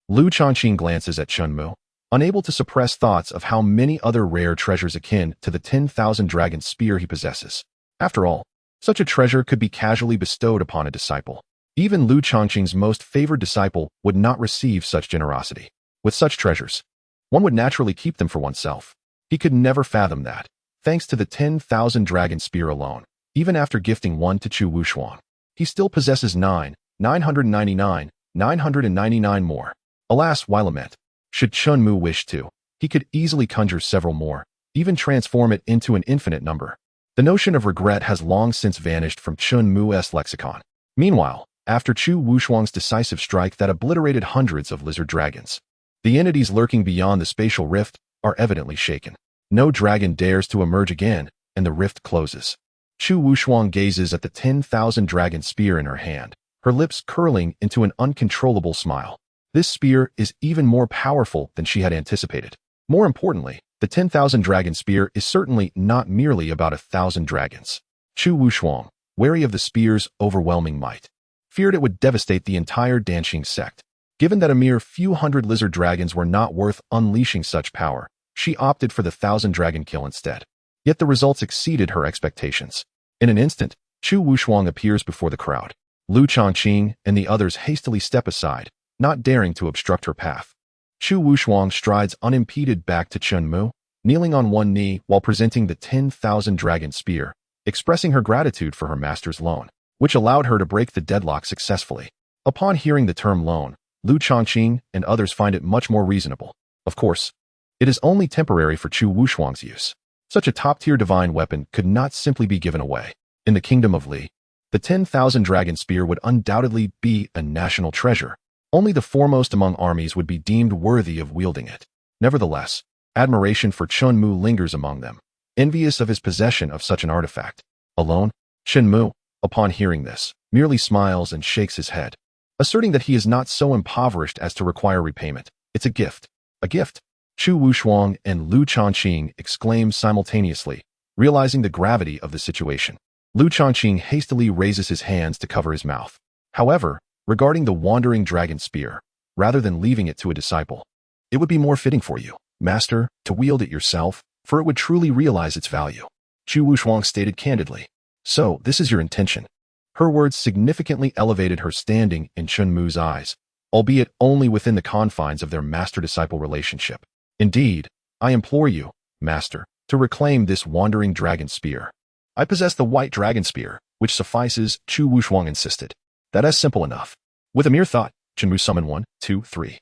Lu Chongqing glances at Chen Mu, unable to suppress thoughts of how many other rare treasures akin to the 10,000 dragon spear he possesses. After all, such a treasure could be casually bestowed upon a disciple. Even Lu Chongqing's most favored disciple would not receive such generosity. With such treasures, one would naturally keep them for oneself. He could never fathom that, thanks to the 10,000 dragon spear alone, even after gifting one to Chu Wushuang, he still possesses 999 more. Alas, why lament? Should Chen Mu wish to, he could easily conjure several more, even transform it into an infinite number. The notion of regret has long since vanished from Chen Mu's lexicon. Meanwhile, after Chu Wushuang's decisive strike that obliterated hundreds of lizard dragons, the entities lurking beyond the spatial rift are evidently shaken. No dragon dares to emerge again, and the rift closes. Chu Wushuang gazes at the 10,000 dragon spear in her hand, her lips curling into an uncontrollable smile. This spear is even more powerful than she had anticipated. More importantly, the 10,000 dragon spear is certainly not merely about 1,000 dragons. Chu Wushuang, wary of the spear's overwhelming might, feared it would devastate the entire Danqing sect. Given that a mere few hundred lizard dragons were not worth unleashing such power, she opted for the 1,000 dragon kill instead. Yet the results exceeded her expectations. In an instant, Chu Wushuang appears before the crowd. Lu Chongqing and the others hastily step aside, not daring to obstruct her path. Chu Wushuang strides unimpeded back to Chen Mu, kneeling on one knee while presenting the 10,000 dragon spear, expressing her gratitude for her master's loan, which allowed her to break the deadlock successfully. Upon hearing the term loan, Lu Chongqing and others find it much more reasonable. Of course, it is only temporary for Chu Wushuang's use. Such a top-tier divine weapon could not simply be given away. In the kingdom of Li, the 10,000 dragon spear would undoubtedly be a national treasure. Only the foremost among armies would be deemed worthy of wielding it. Nevertheless, admiration for Chen Mu lingers among them, envious of his possession of such an artifact. Alone, Chen Mu, upon hearing this, merely smiles and shakes his head, asserting that he is not so impoverished as to require repayment. It's a gift. A gift? Chu Wushuang and Lu Chongqing exclaim simultaneously, realizing the gravity of the situation. Lu Chongqing hastily raises his hands to cover his mouth. However, regarding the wandering dragon spear, rather than leaving it to a disciple, it would be more fitting for you, master, to wield it yourself, for it would truly realize its value. Chu Wushuang stated candidly. So, this is your intention. Her words significantly elevated her standing in Chen Mu's eyes, albeit only within the confines of their master-disciple relationship. Indeed, I implore you, master, to reclaim this wandering dragon spear. I possess the white dragon spear, which suffices, Chu Wushuang insisted. That is simple enough. With a mere thought, Chen Mu summoned 1, 2, 3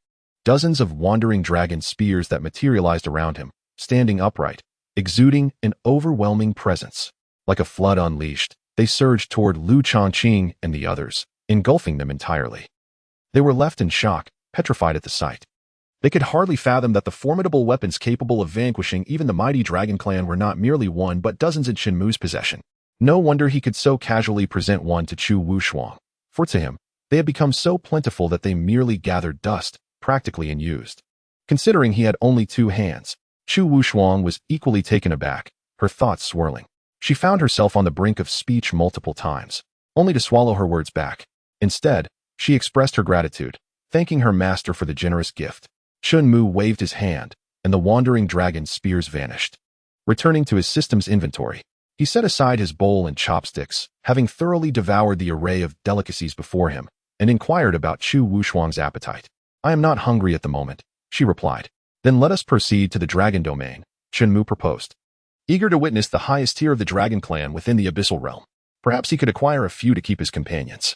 dozens of wandering dragon spears that materialized around him, standing upright, exuding an overwhelming presence. Like a flood unleashed, they surged toward Lu Chongqing and the others, engulfing them entirely. They were left in shock, petrified at the sight. They could hardly fathom that the formidable weapons capable of vanquishing even the mighty dragon clan were not merely one but dozens in Chen Mu's possession. No wonder he could so casually present one to Chu Wushuang, for to him, they had become so plentiful that they merely gathered dust, practically unused. Considering he had only 2 hands, Chu Wushuang was equally taken aback, her thoughts swirling. She found herself on the brink of speech multiple times, only to swallow her words back. Instead, she expressed her gratitude, thanking her master for the generous gift. Chen Mu waved his hand, and the wandering dragon spears vanished. Returning to his system's inventory, he set aside his bowl and chopsticks, having thoroughly devoured the array of delicacies before him, and inquired about Chu Wushuang's appetite. I am not hungry at the moment, she replied. Then let us proceed to the dragon domain, Chen Mu proposed. Eager to witness the highest tier of the dragon clan within the abyssal realm, perhaps he could acquire a few to keep his companions.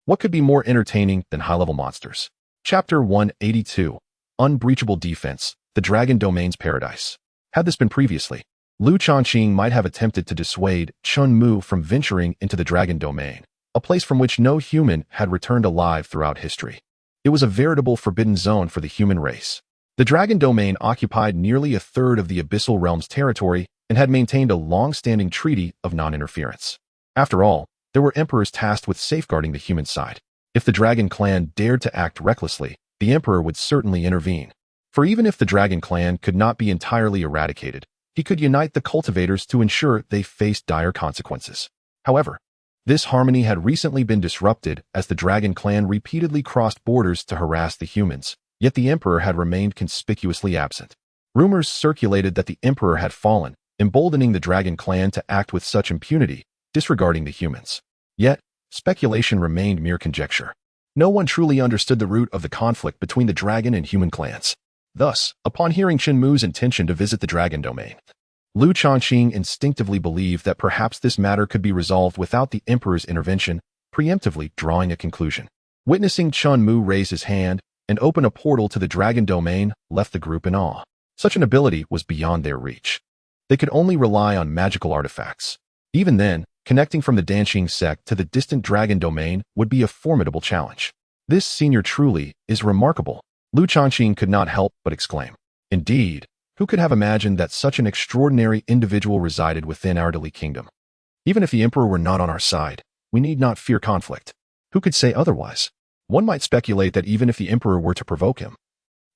What could be more entertaining than high-level monsters? Chapter 182. Unbreachable Defense, the Dragon Domain's Paradise. Had this been previously, Lu Chongqing might have attempted to dissuade Chen Mu from venturing into the Dragon Domain, a place from which no human had returned alive throughout history. It was a veritable forbidden zone for the human race. The Dragon Domain occupied nearly a third of the abyssal realm's territory and had maintained a long-standing treaty of non-interference. After all, There were emperors tasked with safeguarding the human side. If the dragon clan dared to act recklessly, the emperor would certainly intervene. For even if the dragon clan could not be entirely eradicated, he could unite the cultivators to ensure they faced dire consequences. However, this harmony had recently been disrupted as the dragon clan repeatedly crossed borders to harass the humans, yet the emperor had remained conspicuously absent. Rumors circulated that the emperor had fallen, emboldening the dragon clan to act with such impunity, disregarding the humans. Yet, speculation remained mere conjecture. No one truly understood the root of the conflict between the dragon and human clans. Thus, upon hearing Chen Mu's intention to visit the dragon domain, Lu Chongqing instinctively believed that perhaps this matter could be resolved without the emperor's intervention, preemptively drawing a conclusion. Witnessing Chen Mu raise his hand and open a portal to the dragon domain left the group in awe. Such an ability was beyond their reach. They could only rely on magical artifacts. Even then, connecting from the Danqing sect to the distant dragon domain would be a formidable challenge. This senior truly is remarkable. Lu Chongqing could not help but exclaim. Indeed, who could have imagined that such an extraordinary individual resided within our Dali kingdom? Even if the emperor were not on our side, we need not fear conflict. Who could say otherwise? One might speculate that even if the emperor were to provoke him,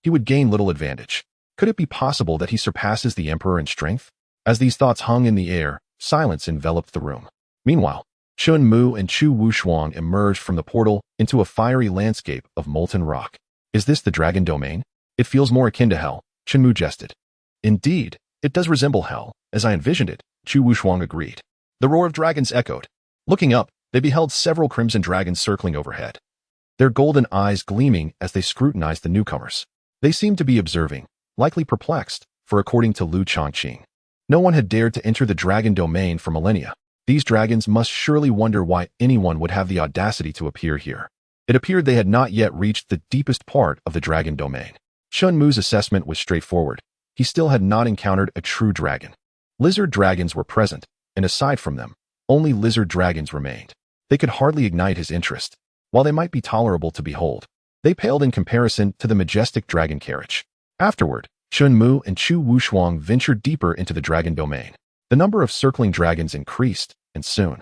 he would gain little advantage. Could it be possible that he surpasses the emperor in strength? As these thoughts hung in the air, silence enveloped the room. Meanwhile, Chen Mu and Chu Wushuang emerged from the portal into a fiery landscape of molten rock. Is this the dragon domain? It feels more akin to hell, Chen Mu jested. Indeed, it does resemble hell, as I envisioned it, Chu Wushuang agreed. The roar of dragons echoed. Looking up, they beheld several crimson dragons circling overhead, their golden eyes gleaming as they scrutinized the newcomers. They seemed to be observing, likely perplexed, for according to Lu Chongqing, no one had dared to enter the dragon domain for millennia. These dragons must surely wonder why anyone would have the audacity to appear here. It appeared they had not yet reached the deepest part of the dragon domain. Chen Mu's assessment was straightforward. He still had not encountered a true dragon. Lizard dragons were present, and aside from them, only lizard dragons remained. They could hardly ignite his interest. While they might be tolerable to behold, they paled in comparison to the majestic dragon carriage. Afterward, Chen Mu and Chu Wushuang ventured deeper into the dragon domain. The number of circling dragons increased, and soon,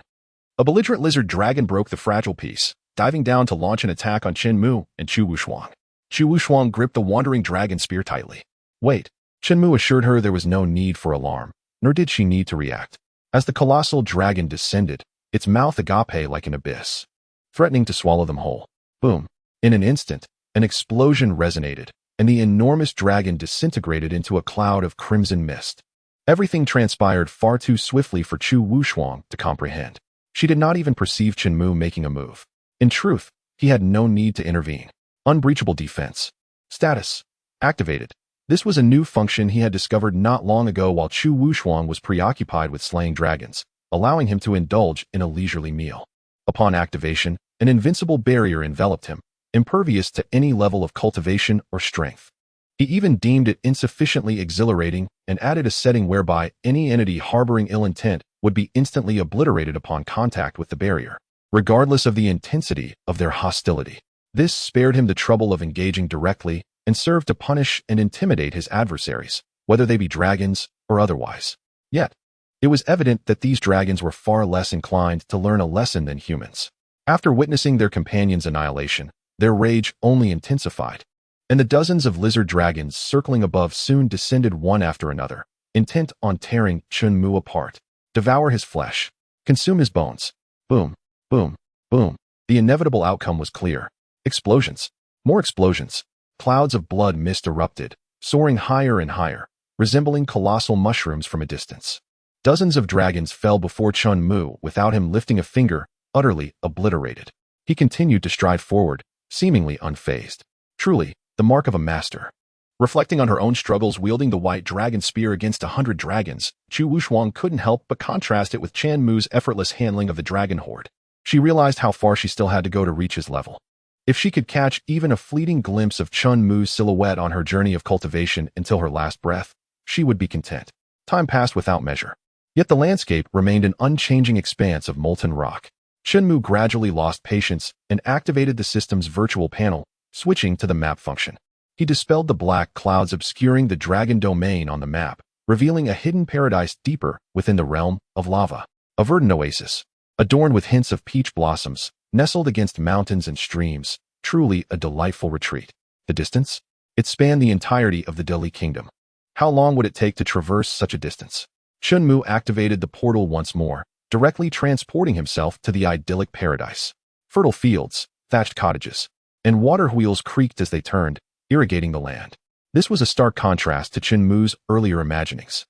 a belligerent lizard dragon broke the fragile peace, diving down to launch an attack on Chen Mu and Chu Wushuang. Chu Wushuang gripped the wandering dragon spear tightly. Wait, Chen Mu assured her there was no need for alarm, nor did she need to react. As the colossal dragon descended, its mouth agape like an abyss, threatening to swallow them whole. Boom. In an instant, an explosion resonated, and the enormous dragon disintegrated into a cloud of crimson mist. Everything transpired far too swiftly for Chu Wushuang to comprehend. She did not even perceive Chen Mu making a move. In truth, he had no need to intervene. Unbreachable defense. Status. Activated. This was a new function he had discovered not long ago while Chu Wushuang was preoccupied with slaying dragons, allowing him to indulge in a leisurely meal. Upon activation, an invincible barrier enveloped him, impervious to any level of cultivation or strength. He even deemed it insufficiently exhilarating and added a setting whereby any entity harboring ill intent would be instantly obliterated upon contact with the barrier, regardless of the intensity of their hostility. This spared him the trouble of engaging directly and served to punish and intimidate his adversaries, whether they be dragons or otherwise. Yet, it was evident that these dragons were far less inclined to learn a lesson than humans. After witnessing their companion's annihilation, their rage only intensified, and the dozens of lizard dragons circling above soon descended one after another, intent on tearing Chen Mu apart, devour his flesh, consume his bones. Boom, boom, boom. The inevitable outcome was clear. Explosions. More explosions. Clouds of blood mist erupted, soaring higher and higher, resembling colossal mushrooms from a distance. Dozens of dragons fell before Chen Mu without him lifting a finger, utterly obliterated. He continued to stride forward, seemingly unfazed. Truly, the mark of a master. Reflecting on her own struggles wielding the white dragon spear against 100 dragons, Chu Wushuang couldn't help but contrast it with Chen Mu's effortless handling of the dragon horde. She realized how far she still had to go to reach his level. If she could catch even a fleeting glimpse of Chen Mu's silhouette on her journey of cultivation until her last breath, she would be content. Time passed without measure. Yet the landscape remained an unchanging expanse of molten rock. Chen Mu gradually lost patience and activated the system's virtual panel, switching to the map function. He dispelled the black clouds obscuring the dragon domain on the map, revealing a hidden paradise deeper within the realm of lava. A verdant oasis. adorned with hints of peach blossoms, nestled against mountains and streams, truly a delightful retreat. The distance? It spanned the entirety of the Delhi kingdom. How long would it take to traverse such a distance? Chen Mu activated the portal once more, directly transporting himself to the idyllic paradise. Fertile fields, thatched cottages, and water wheels creaked as they turned, irrigating the land. This was a stark contrast to Chen Mu's earlier imaginings.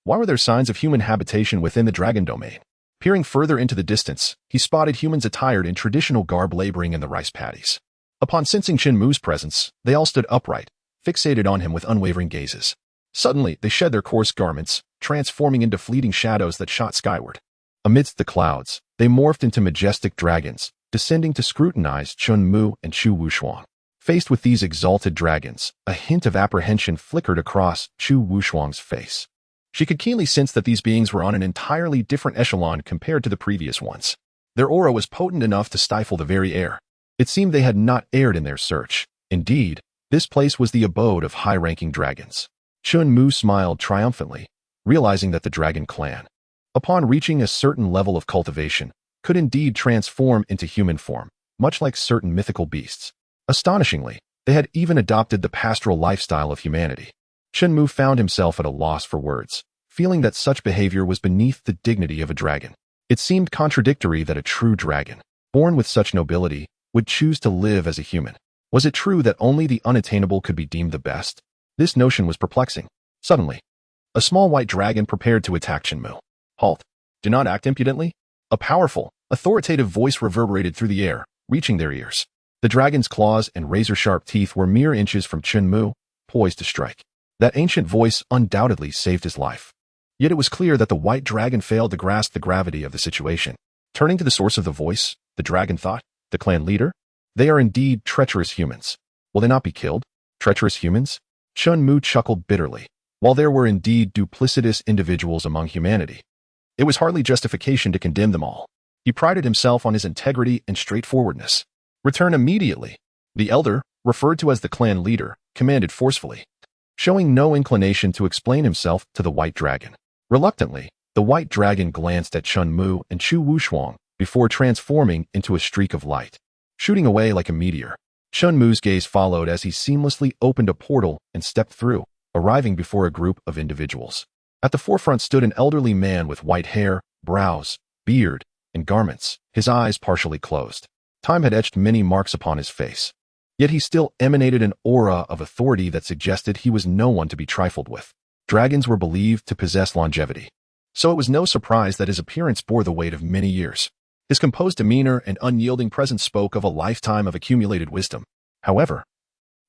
Why were there signs of human habitation within the dragon domain? Peering further into the distance, he spotted humans attired in traditional garb laboring in the rice paddies. Upon sensing Chen Mu's presence, they all stood upright, fixated on him with unwavering gazes. Suddenly, they shed their coarse garments, transforming into fleeting shadows that shot skyward. Amidst the clouds, they morphed into majestic dragons, descending to scrutinize Chen Mu and Chu Wushuang. Faced with these exalted dragons, a hint of apprehension flickered across Chu Wushuang's face. She could keenly sense that these beings were on an entirely different echelon compared to the previous ones. Their aura was potent enough to stifle the very air. It seemed they had not erred in their search. Indeed, this place was the abode of high-ranking dragons. Chen Mu smiled triumphantly, realizing that the dragon clan, upon reaching a certain level of cultivation, could indeed transform into human form, much like certain mythical beasts. Astonishingly, they had even adopted the pastoral lifestyle of humanity. Chen Mu found himself at a loss for words, feeling that such behavior was beneath the dignity of a dragon. It seemed contradictory that a true dragon, born with such nobility, would choose to live as a human. Was it true that only the unattainable could be deemed the best? This notion was perplexing. Suddenly, a small white dragon prepared to attack Chen Mu. Halt! Do not act impudently. A powerful, authoritative voice reverberated through the air, reaching their ears. The dragon's claws and razor-sharp teeth were mere inches from Chen Mu, poised to strike. That ancient voice undoubtedly saved his life. Yet it was clear that the white dragon failed to grasp the gravity of the situation. Turning to the source of the voice, the dragon thought, the clan leader? They are indeed treacherous humans. Will they not be killed? Treacherous humans? Chen Mu chuckled bitterly. While there were indeed duplicitous individuals among humanity, it was hardly justification to condemn them all. He prided himself on his integrity and straightforwardness. Return immediately. The elder, referred to as the clan leader, commanded forcefully, showing no inclination to explain himself to the white dragon. Reluctantly, the white dragon glanced at Chen Mu and Chu Wushuang before transforming into a streak of light. Shooting away like a meteor, Chen Mu's gaze followed as he seamlessly opened a portal and stepped through, arriving before a group of individuals. At the forefront stood an elderly man with white hair, brows, beard, and garments, his eyes partially closed. Time had etched many marks upon his face. Yet he still emanated an aura of authority that suggested he was no one to be trifled with. Dragons were believed to possess longevity, so it was no surprise that his appearance bore the weight of many years. His composed demeanor and unyielding presence spoke of a lifetime of accumulated wisdom. However,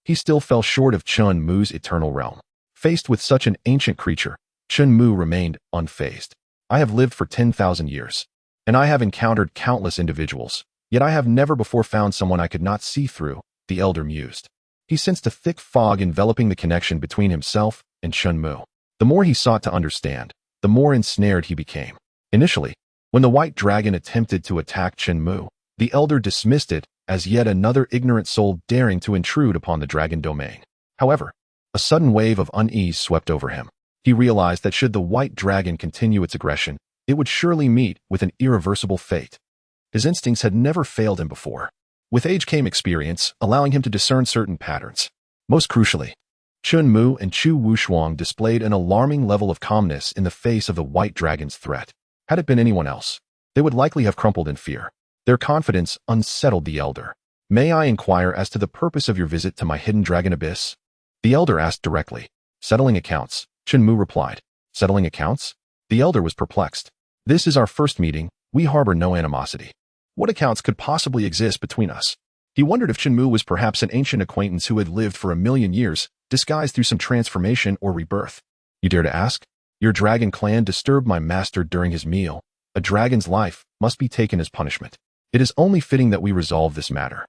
he still fell short of Chen Mu's eternal realm. Faced with such an ancient creature, Chen Mu remained unfazed. I have lived for 10,000 years, and I have encountered countless individuals, yet I have never before found someone I could not see through, the elder mused. He sensed a thick fog enveloping the connection between himself and Chen Mu. The more he sought to understand, the more ensnared he became. Initially, when the white dragon attempted to attack Chen Mu, the elder dismissed it as yet another ignorant soul daring to intrude upon the dragon domain. However, a sudden wave of unease swept over him. He realized that should the white dragon continue its aggression, it would surely meet with an irreversible fate. His instincts had never failed him before. With age came experience, allowing him to discern certain patterns. Most crucially, Chen Mu and Chu Wushuang displayed an alarming level of calmness in the face of the white dragon's threat. Had it been anyone else, they would likely have crumpled in fear. Their confidence unsettled the elder. May I inquire as to the purpose of your visit to my hidden dragon abyss? The elder asked directly. Settling accounts, Chen Mu replied. Settling accounts? The elder was perplexed. This is our first meeting. We harbor no animosity. What accounts could possibly exist between us? He wondered if Chen Mu was perhaps an ancient acquaintance who had lived for 1,000,000 years, disguised through some transformation or rebirth. You dare to ask? Your dragon clan disturbed my master during his meal. A dragon's life must be taken as punishment. It is only fitting that we resolve this matter.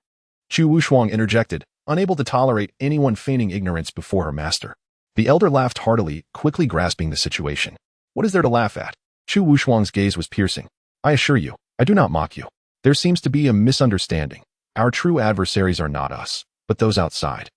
Chu Wushuang interjected, unable to tolerate anyone feigning ignorance before her master. The elder laughed heartily, quickly grasping the situation. What is there to laugh at? Chu Wushuang's gaze was piercing. I assure you, I do not mock you. There seems to be a misunderstanding. Our true adversaries are not us, but those outside.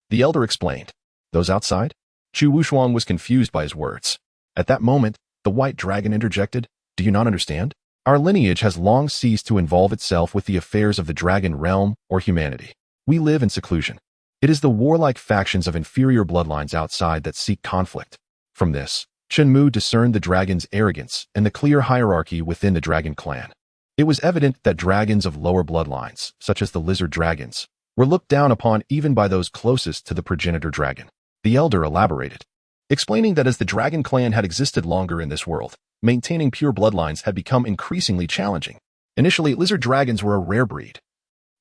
The elder explained. Those outside? Chu Wushuang was confused by his words. At that moment, the white dragon interjected. Do you not understand? Our lineage has long ceased to involve itself with the affairs of the dragon realm or humanity. We live in seclusion. It is the warlike factions of inferior bloodlines outside that seek conflict. From this, Chen Mu discerned the dragon's arrogance and the clear hierarchy within the dragon clan. It was evident that dragons of lower bloodlines, such as the lizard dragons, were looked down upon even by those closest to the progenitor dragon. The elder elaborated, explaining that as the dragon clan had existed longer in this world, maintaining pure bloodlines had become increasingly challenging. Initially, lizard dragons were a rare breed,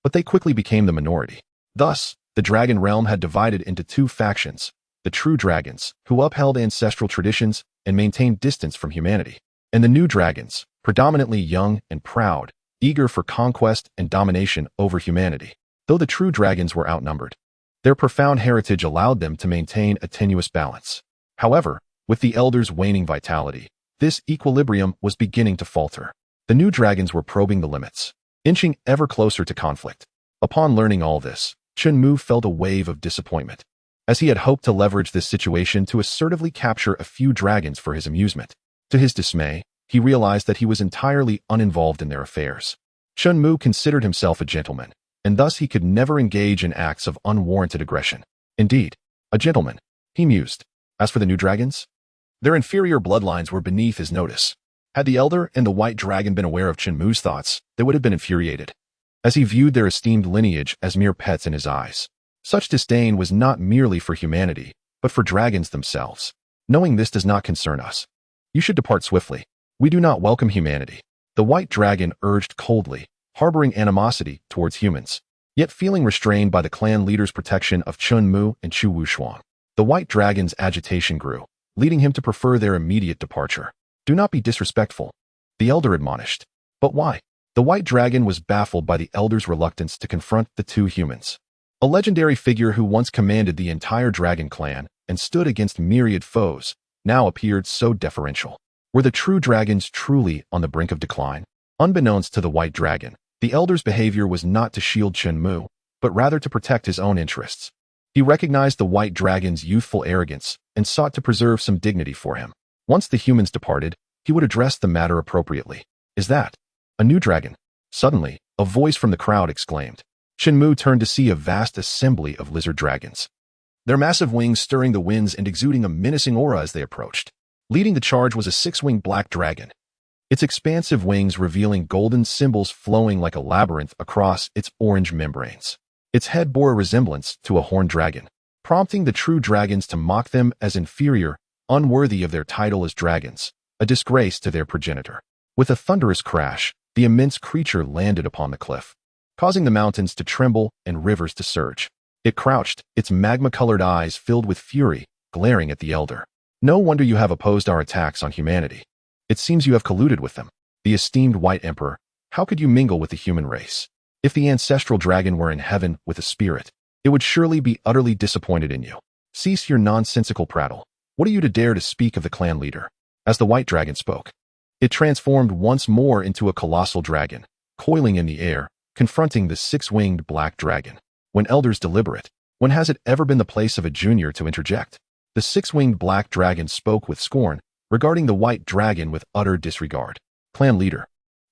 but they quickly became the minority. Thus, the dragon realm had divided into two factions: the true dragons, who upheld ancestral traditions and maintained distance from humanity, and the new dragons, predominantly young and proud, eager for conquest and domination over humanity. Though the true dragons were outnumbered, their profound heritage allowed them to maintain a tenuous balance. However, with the elders' waning vitality, this equilibrium was beginning to falter. The new dragons were probing the limits, inching ever closer to conflict. Upon learning all this, Chen Mu felt a wave of disappointment, as he had hoped to leverage this situation to assertively capture a few dragons for his amusement. To his dismay, he realized that he was entirely uninvolved in their affairs. Chen Mu considered himself a gentleman, and thus he could never engage in acts of unwarranted aggression. Indeed, a gentleman, he mused. As for the new dragons, their inferior bloodlines were beneath his notice. Had the elder and the white dragon been aware of Chen Mu's thoughts, they would have been infuriated, as he viewed their esteemed lineage as mere pets in his eyes. Such disdain was not merely for humanity, but for dragons themselves. Knowing this does not concern us. You should depart swiftly. We do not welcome humanity. The white dragon urged coldly, harboring animosity towards humans, yet feeling restrained by the clan leader's protection of Chen Mu and Chu Wushuang. The white dragon's agitation grew, leading him to prefer their immediate departure. Do not be disrespectful, the elder admonished. But why? The white dragon was baffled by the elder's reluctance to confront the two humans. A legendary figure who once commanded the entire dragon clan and stood against myriad foes now appeared so deferential. Were the true dragons truly on the brink of decline? Unbeknownst to the white dragon, the elder's behavior was not to shield Chen Mu, but rather to protect his own interests. He recognized the white dragon's youthful arrogance and sought to preserve some dignity for him. Once the humans departed, he would address the matter appropriately. Is that a new dragon? Suddenly, a voice from the crowd exclaimed. Chen Mu turned to see a vast assembly of lizard dragons, their massive wings stirring the winds and exuding a menacing aura as they approached. Leading the charge was a six-winged black dragon, its expansive wings revealing golden symbols flowing like a labyrinth across its orange membranes. Its head bore a resemblance to a horned dragon, prompting the true dragons to mock them as inferior, unworthy of their title as dragons, a disgrace to their progenitor. With a thunderous crash, the immense creature landed upon the cliff, causing the mountains to tremble and rivers to surge. It crouched, its magma-colored eyes filled with fury, glaring at the elder. No wonder you have opposed our attacks on humanity. It seems you have colluded with them. The esteemed White Emperor, how could you mingle with the human race? If the ancestral dragon were in heaven with a spirit, it would surely be utterly disappointed in you. Cease your nonsensical prattle. What are you to dare to speak of the clan leader? As the white dragon spoke, it transformed once more into a colossal dragon, coiling in the air, confronting the six-winged black dragon. When elders deliberate, when has it ever been the place of a junior to interject? The six-winged black dragon spoke with scorn, regarding the white dragon with utter disregard. Clan leader,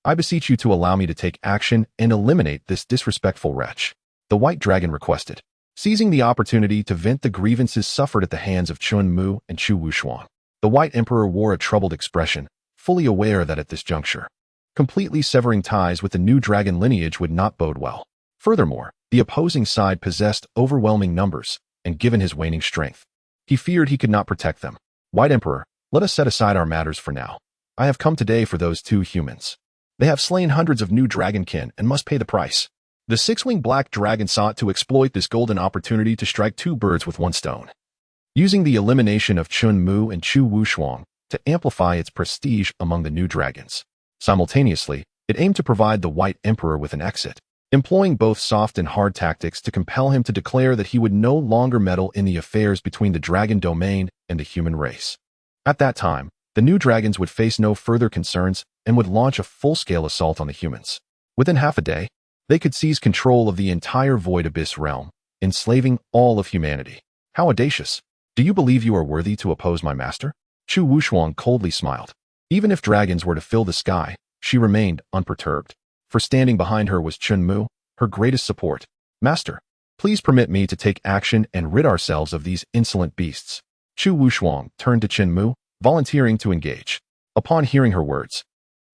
I beseech you to allow me to take action and eliminate this disrespectful wretch, the white dragon requested, seizing the opportunity to vent the grievances suffered at the hands of Chen Mu and Chu Wushuang. The white emperor wore a troubled expression, fully aware that at this juncture, completely severing ties with the new dragon lineage would not bode well. Furthermore, the opposing side possessed overwhelming numbers, and given his waning strength, he feared he could not protect them. White Emperor, let us set aside our matters for now. I have come today for those two humans. They have slain hundreds of new dragonkin and must pay the price. The six-winged black dragon sought to exploit this golden opportunity to strike two birds with one stone, using the elimination of Chen Mu and Chu Wushuang to amplify its prestige among the new dragons. Simultaneously, it aimed to provide the White Emperor with an exit, employing both soft and hard tactics to compel him to declare that he would no longer meddle in the affairs between the dragon domain and the human race. At that time, the new dragons would face no further concerns and would launch a full-scale assault on the humans. Within half a day, they could seize control of the entire Void Abyss realm, enslaving all of humanity. How audacious! Do you believe you are worthy to oppose my master? Chu Wushuang coldly smiled. Even if dragons were to fill the sky, she remained unperturbed. For standing behind her was Chen Mu, her greatest support. Master, please permit me to take action and rid ourselves of these insolent beasts. Chu Wushuang turned to Chen Mu, volunteering to engage. Upon hearing her words,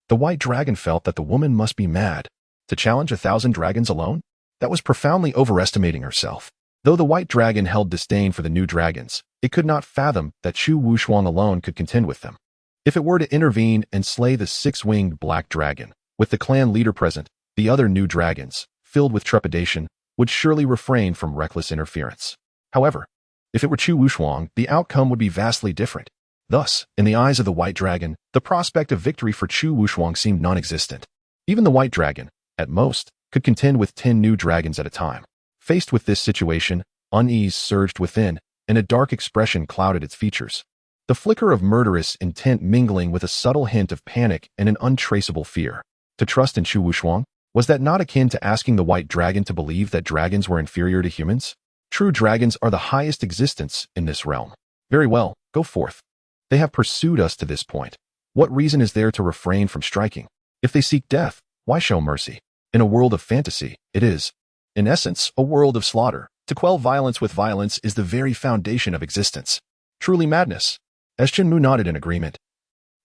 the white dragon felt that the woman must be mad. To challenge 1,000 dragons alone? That was profoundly overestimating herself. Though the white dragon held disdain for the new dragons, it could not fathom that Chu Wushuang alone could contend with them. If it were to intervene and slay the six-winged black dragon, with the clan leader present, the other new dragons, filled with trepidation, would surely refrain from reckless interference. However, if it were Chu Wushuang, the outcome would be vastly different. Thus, in the eyes of the white dragon, the prospect of victory for Chu Wushuang seemed non-existent. Even the white dragon, at most, could contend with 10 new dragons at a time. Faced with this situation, unease surged within, and a dark expression clouded its features. The flicker of murderous intent mingling with a subtle hint of panic and an untraceable fear. To trust in Chu Wushuang, was that not akin to asking the white dragon to believe that dragons were inferior to humans? True dragons are the highest existence in this realm. Very well, go forth. They have pursued us to this point. What reason is there to refrain from striking? If they seek death, why show mercy? In a world of fantasy, it is, in essence, a world of slaughter. To quell violence with violence is the very foundation of existence. Truly madness. As Chen Mu nodded in agreement,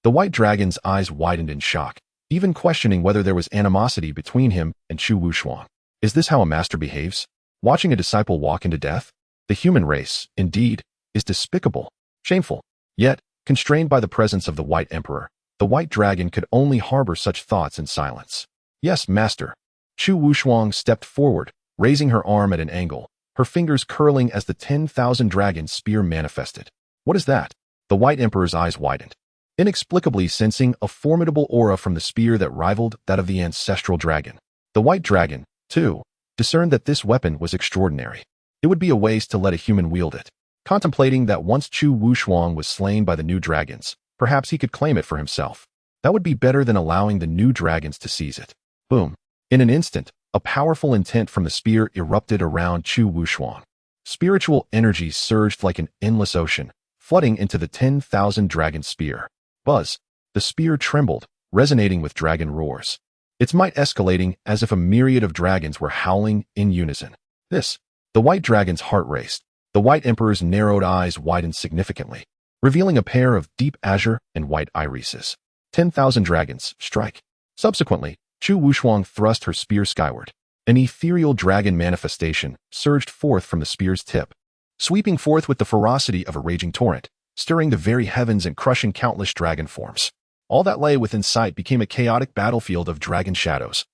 the white dragon's eyes widened in shock, even questioning whether there was animosity between him and Chu Wushuang. Is this how a master behaves? Watching a disciple walk into death? The human race, indeed, is despicable, shameful. Yet, constrained by the presence of the white emperor, the white dragon could only harbor such thoughts in silence. Yes, master. Chu Wushuang stepped forward, raising her arm at an angle, her fingers curling as the 10,000 dragon spear manifested. What is that? The white emperor's eyes widened, inexplicably sensing a formidable aura from the spear that rivaled that of the ancestral dragon. The white dragon, too, discerned that this weapon was extraordinary. It would be a waste to let a human wield it. Contemplating that once Chu Wushuang was slain by the new dragons, perhaps he could claim it for himself. That would be better than allowing the new dragons to seize it. Boom. In an instant, a powerful intent from the spear erupted around Chu Wushuang. Spiritual energy surged like an endless ocean, flooding into the 10,000 dragon spear. Buzz. The spear trembled, resonating with dragon roars, its might escalating as if a myriad of dragons were howling in unison. The white dragon's heart raced. The white emperor's narrowed eyes widened significantly, revealing a pair of deep azure and white irises. 10,000 dragons, strike. Subsequently, Chu Wushuang thrust her spear skyward. An ethereal dragon manifestation surged forth from the spear's tip, sweeping forth with the ferocity of a raging torrent, stirring the very heavens and crushing countless dragon forms. All that lay within sight became a chaotic battlefield of dragon shadows.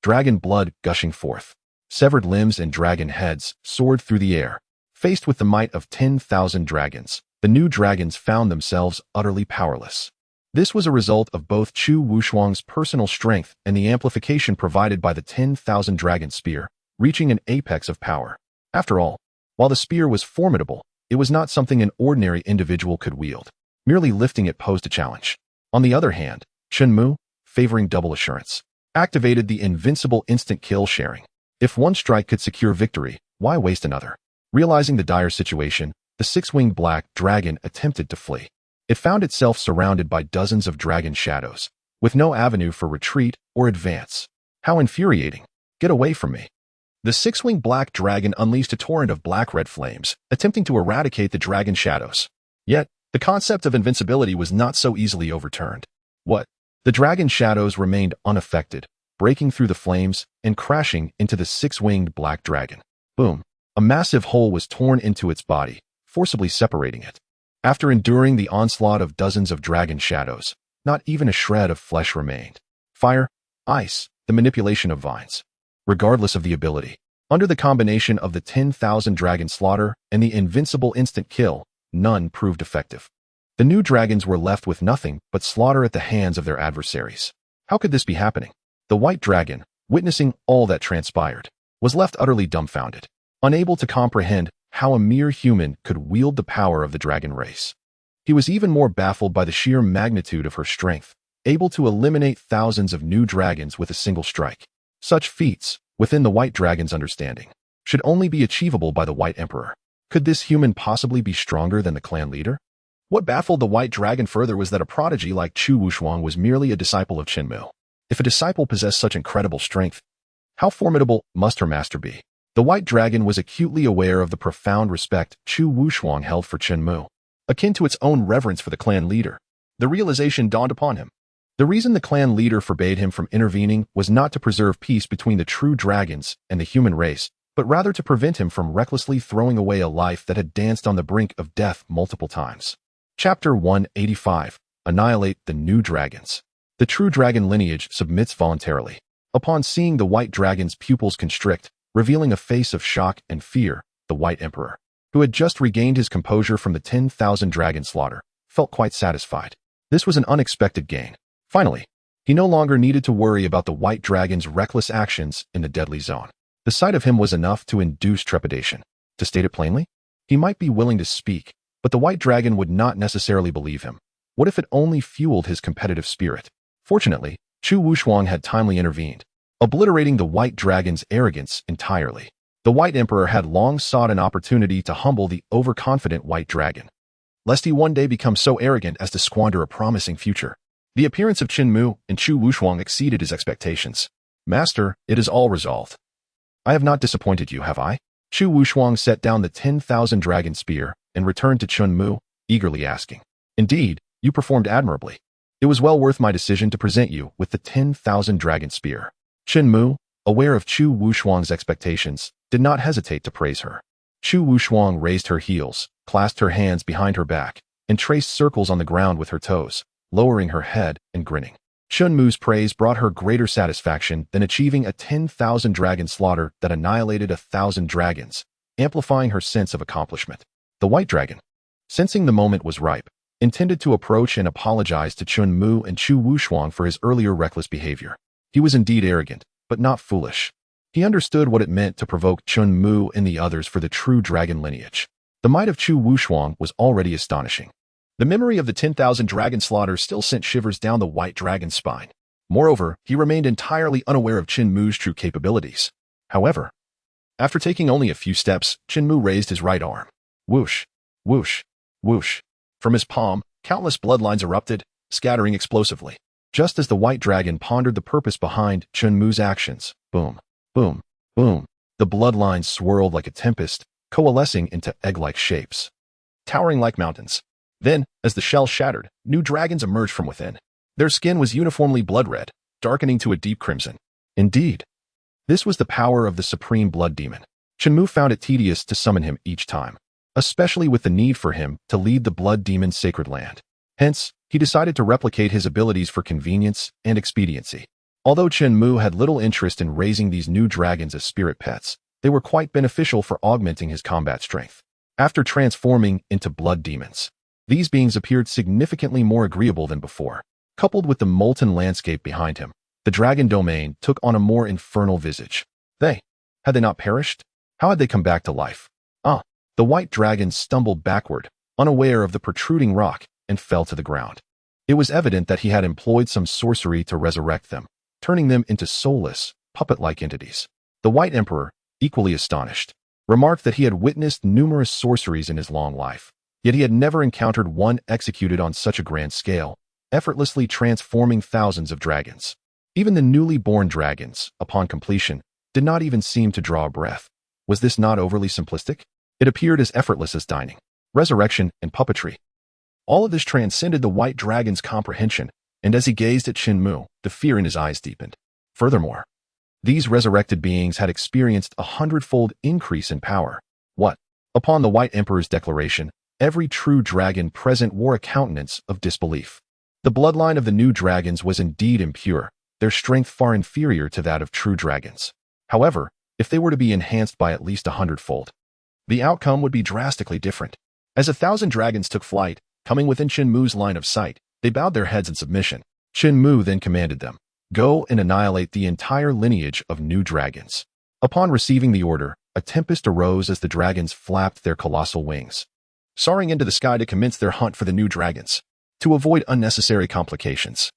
Dragon blood gushing forth. Severed limbs and dragon heads soared through the air. Faced with the might of 10,000 dragons, the new dragons found themselves utterly powerless. This was a result of both Chu Wushuang's personal strength and the amplification provided by the 10,000 dragon spear, reaching an apex of power. After all, while the spear was formidable, it was not something an ordinary individual could wield. Merely lifting it posed a challenge. On the other hand, Chen Mu, favoring double assurance, activated the invincible instant kill sharing. If one strike could secure victory, why waste another? Realizing the dire situation, the six-winged black dragon attempted to flee. It found itself surrounded by dozens of dragon shadows, with no avenue for retreat or advance. How infuriating. Get away from me. The six-winged black dragon unleashed a torrent of black-red flames, attempting to eradicate the dragon shadows. Yet, the concept of invincibility was not so easily overturned. What? The dragon shadows remained unaffected, breaking through the flames and crashing into the six-winged black dragon. Boom. A massive hole was torn into its body, forcibly separating it. After enduring the onslaught of dozens of dragon shadows, not even a shred of flesh remained. Fire, ice, the manipulation of vines. Regardless of the ability, under the combination of the 10,000 dragon slaughter and the invincible instant kill, none proved effective. The new dragons were left with nothing but slaughter at the hands of their adversaries. How could this be happening? The white dragon, witnessing all that transpired, was left utterly dumbfounded, unable to comprehend how a mere human could wield the power of the dragon race. He was even more baffled by the sheer magnitude of her strength, able to eliminate thousands of new dragons with a single strike. Such feats, within the white dragon's understanding, should only be achievable by the white emperor. Could this human possibly be stronger than the clan leader? What baffled the white dragon further was that a prodigy like Chu Wushuang was merely a disciple of Chen Mu. If a disciple possessed such incredible strength, how formidable must her master be? The white dragon was acutely aware of the profound respect Chu Wushuang held for Chen Mu, akin to its own reverence for the clan leader. The realization dawned upon him. The reason the clan leader forbade him from intervening was not to preserve peace between the true dragons and the human race, but rather to prevent him from recklessly throwing away a life that had danced on the brink of death multiple times. Chapter 185. Annihilate the New Dragons. The true dragon lineage submits voluntarily. Upon seeing the white dragon's pupils constrict, revealing a face of shock and fear, the white emperor, who had just regained his composure from the 10,000 dragon slaughter, felt quite satisfied. This was an unexpected gain. Finally, he no longer needed to worry about the white dragon's reckless actions in the deadly zone. The sight of him was enough to induce trepidation. To state it plainly, he might be willing to speak, but the white dragon would not necessarily believe him. What if it only fueled his competitive spirit? Fortunately, Chu Wushuang had timely intervened, obliterating the white dragon's arrogance entirely. The white emperor had long sought an opportunity to humble the overconfident white dragon, lest he one day become so arrogant as to squander a promising future. The appearance of Chen Mu and Chu Wushuang exceeded his expectations. Master, it is all resolved. I have not disappointed you, have I? Chu Wushuang set down the 10,000 dragon spear and returned to Chen Mu, eagerly asking. Indeed, you performed admirably. It was well worth my decision to present you with the 10,000 dragon spear. Chen Mu, aware of Chu Wushuang's expectations, did not hesitate to praise her. Chu Wushuang raised her heels, clasped her hands behind her back, and traced circles on the ground with her toes, lowering her head and grinning. Chen Mu's praise brought her greater satisfaction than achieving a 10,000 dragon slaughter that annihilated 1,000 dragons, amplifying her sense of accomplishment. The white dragon, sensing the moment was ripe, intended to approach and apologize to Chen Mu and Chu Wushuang for his earlier reckless behavior. He was indeed arrogant, but not foolish. He understood what it meant to provoke Chen Mu and the others for the true dragon lineage. The might of Chu Wushuang was already astonishing. The memory of the 10,000 dragon slaughter still sent shivers down the white dragon's spine. Moreover, he remained entirely unaware of Chen Mu's true capabilities. However, after taking only a few steps, Chen Mu raised his right arm. Whoosh, whoosh, whoosh. From his palm, countless bloodlines erupted, scattering explosively. Just as the white dragon pondered the purpose behind Chen Mu's actions, boom, boom, boom, the bloodlines swirled like a tempest, coalescing into egg-like shapes, towering like mountains. Then, as the shell shattered, new dragons emerged from within. Their skin was uniformly blood-red, darkening to a deep crimson. Indeed, this was the power of the supreme blood demon. Chen Mu found it tedious to summon him each time, especially with the need for him to lead the blood demon's sacred land. Hence, he decided to replicate his abilities for convenience and expediency. Although Chen Mu had little interest in raising these new dragons as spirit pets, they were quite beneficial for augmenting his combat strength. After transforming into blood demons, these beings appeared significantly more agreeable than before. Coupled with the molten landscape behind him, the dragon domain took on a more infernal visage. Had they not perished? How had they come back to life? The white dragon stumbled backward, unaware of the protruding rock, and fell to the ground. It was evident that he had employed some sorcery to resurrect them, turning them into soulless, puppet-like entities. The white emperor, equally astonished, remarked that he had witnessed numerous sorceries in his long life, yet he had never encountered one executed on such a grand scale, effortlessly transforming thousands of dragons. Even the newly born dragons, upon completion, did not even seem to draw a breath. Was this not overly simplistic? It appeared as effortless as dining, resurrection, and puppetry. All of this transcended the white dragon's comprehension, and as he gazed at Chen Mu, the fear in his eyes deepened. Furthermore, these resurrected beings had experienced 100-fold increase in power. What? Upon the white emperor's declaration, every true dragon present wore a countenance of disbelief. The bloodline of the new dragons was indeed impure, their strength far inferior to that of true dragons. However, if they were to be enhanced by at least 100-fold, the outcome would be drastically different. As 1,000 dragons took flight, coming within Chen Mu's line of sight, they bowed their heads in submission. Chen Mu then commanded them, "Go and annihilate the entire lineage of new dragons." Upon receiving the order, a tempest arose as the dragons flapped their colossal wings, soaring into the sky to commence their hunt for the new dragons. To avoid unnecessary complications,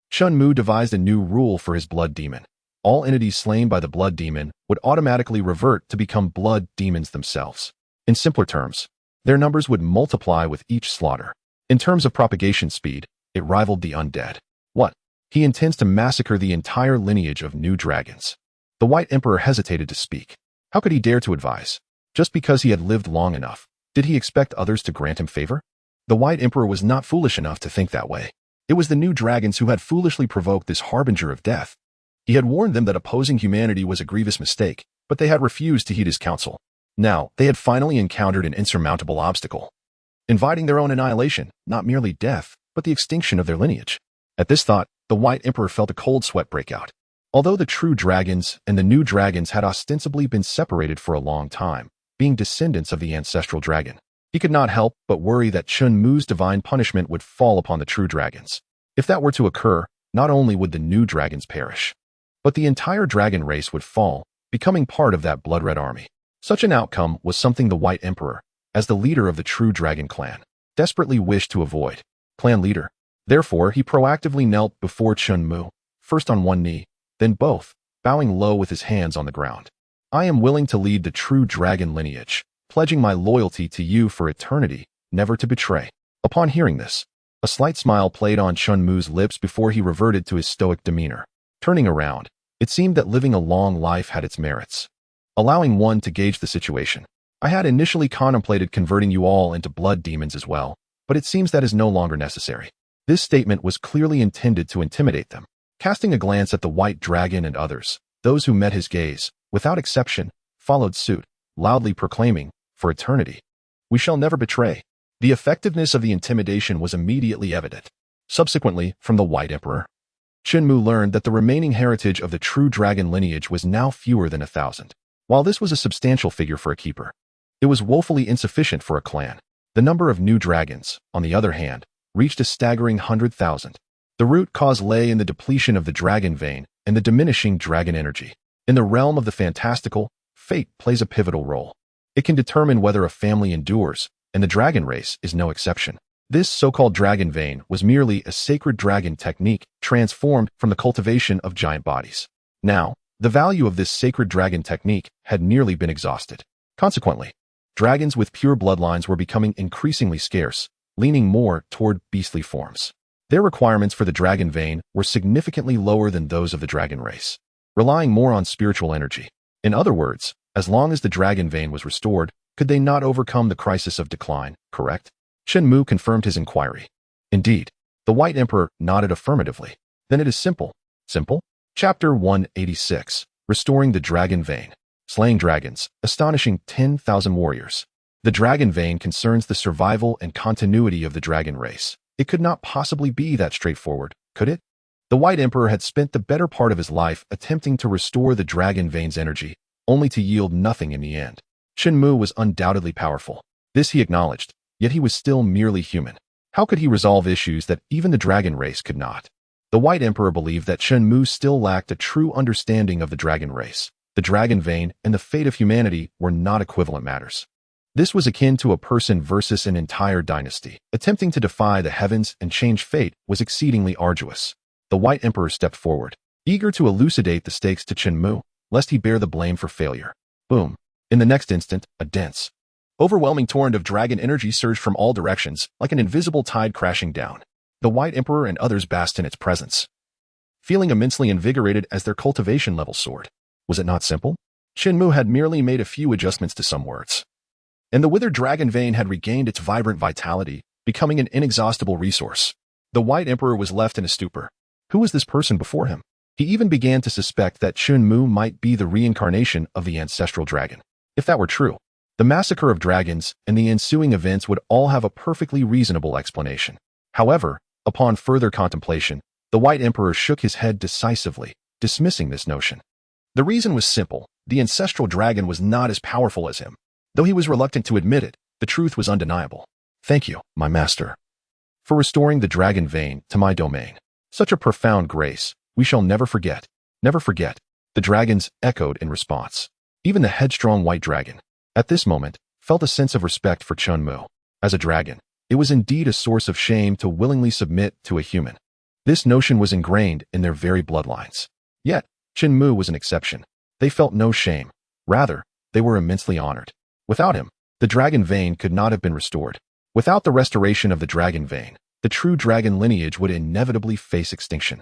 Chen Mu devised a new rule for his blood demon. All entities slain by the blood demon would automatically revert to become blood demons themselves. In simpler terms, their numbers would multiply with each slaughter. In terms of propagation speed, it rivaled the undead. What? He intends to massacre the entire lineage of new dragons. The White Emperor hesitated to speak. How could he dare to advise? Just because he had lived long enough, did he expect others to grant him favor? The White Emperor was not foolish enough to think that way. It was the new dragons who had foolishly provoked this harbinger of death. He had warned them that opposing humanity was a grievous mistake, but they had refused to heed his counsel. Now, they had finally encountered an insurmountable obstacle, inviting their own annihilation, not merely death, but the extinction of their lineage. At this thought, the White Emperor felt a cold sweat break out. Although the true dragons and the new dragons had ostensibly been separated for a long time, being descendants of the ancestral dragon, he could not help but worry that Chen Mu's divine punishment would fall upon the true dragons. If that were to occur, not only would the new dragons perish, but the entire dragon race would fall, becoming part of that blood-red army. Such an outcome was something the White Emperor, as the leader of the true dragon clan, desperately wished to avoid. Clan leader. Therefore, he proactively knelt before Chen Mu, first on one knee, then both, bowing low with his hands on the ground. I am willing to lead the true dragon lineage, pledging my loyalty to you for eternity, never to betray. Upon hearing this, a slight smile played on Chen Mu's lips before he reverted to his stoic demeanor. Turning around, it seemed that living a long life had its merits, allowing one to gauge the situation. I had initially contemplated converting you all into blood demons as well, but it seems that is no longer necessary. This statement was clearly intended to intimidate them. Casting a glance at the white dragon and others, those who met his gaze, without exception, followed suit, loudly proclaiming, for eternity, we shall never betray. The effectiveness of the intimidation was immediately evident. Subsequently, from the White Emperor, Chen Mu learned that the remaining heritage of the true dragon lineage was now fewer than 1,000. While this was a substantial figure for a keeper, it was woefully insufficient for a clan. The number of new dragons, on the other hand, reached a staggering 100,000. The root cause lay in the depletion of the dragon vein and the diminishing dragon energy. In the realm of the fantastical, fate plays a pivotal role. It can determine whether a family endures, and the dragon race is no exception. This so-called dragon vein was merely a sacred dragon technique transformed from the cultivation of giant bodies. Now, the value of this sacred dragon technique had nearly been exhausted. Consequently, dragons with pure bloodlines were becoming increasingly scarce, leaning more toward beastly forms. Their requirements for the dragon vein were significantly lower than those of the dragon race, relying more on spiritual energy. In other words, as long as the dragon vein was restored, could they not overcome the crisis of decline, correct? Chen Mu confirmed his inquiry. Indeed, the White Emperor nodded affirmatively. Then it is simple. Simple? Chapter 186, Restoring the Dragon Vein. Slaying dragons, astonishing 10,000 warriors. The dragon vein concerns the survival and continuity of the dragon race. It could not possibly be that straightforward, could it? The White Emperor had spent the better part of his life attempting to restore the dragon vein's energy, only to yield nothing in the end. Chen Mu was undoubtedly powerful. This he acknowledged, yet he was still merely human. How could he resolve issues that even the dragon race could not? The White Emperor believed that Chen Mu still lacked a true understanding of the dragon race. The dragon vein and the fate of humanity were not equivalent matters. This was akin to a person versus an entire dynasty. Attempting to defy the heavens and change fate was exceedingly arduous. The White Emperor stepped forward, eager to elucidate the stakes to Chen Mu, lest he bear the blame for failure. Boom. In the next instant, a dense, overwhelming torrent of dragon energy surged from all directions, like an invisible tide crashing down. The White Emperor and others basked in its presence, feeling immensely invigorated as their cultivation level soared. Was it not simple? Chen Mu had merely made a few adjustments to some words, and the withered dragon vein had regained its vibrant vitality, becoming an inexhaustible resource. The White Emperor was left in a stupor. Who was this person before him? He even began to suspect that Chen Mu might be the reincarnation of the ancestral dragon. If that were true, the massacre of dragons and the ensuing events would all have a perfectly reasonable explanation. However, upon further contemplation, the White Emperor shook his head decisively, dismissing this notion. The reason was simple. The ancestral dragon was not as powerful as him. Though he was reluctant to admit it, the truth was undeniable. Thank you, my master, for restoring the dragon vein to my domain. Such a profound grace, we shall never forget. Never forget. The dragons echoed in response. Even the headstrong white dragon, at this moment, felt a sense of respect for Chen Mu. As a dragon, it was indeed a source of shame to willingly submit to a human. This notion was ingrained in their very bloodlines. Yet, Chen Mu was an exception. They felt no shame. Rather, they were immensely honored. Without him, the dragon vein could not have been restored. Without the restoration of the dragon vein, the true dragon lineage would inevitably face extinction.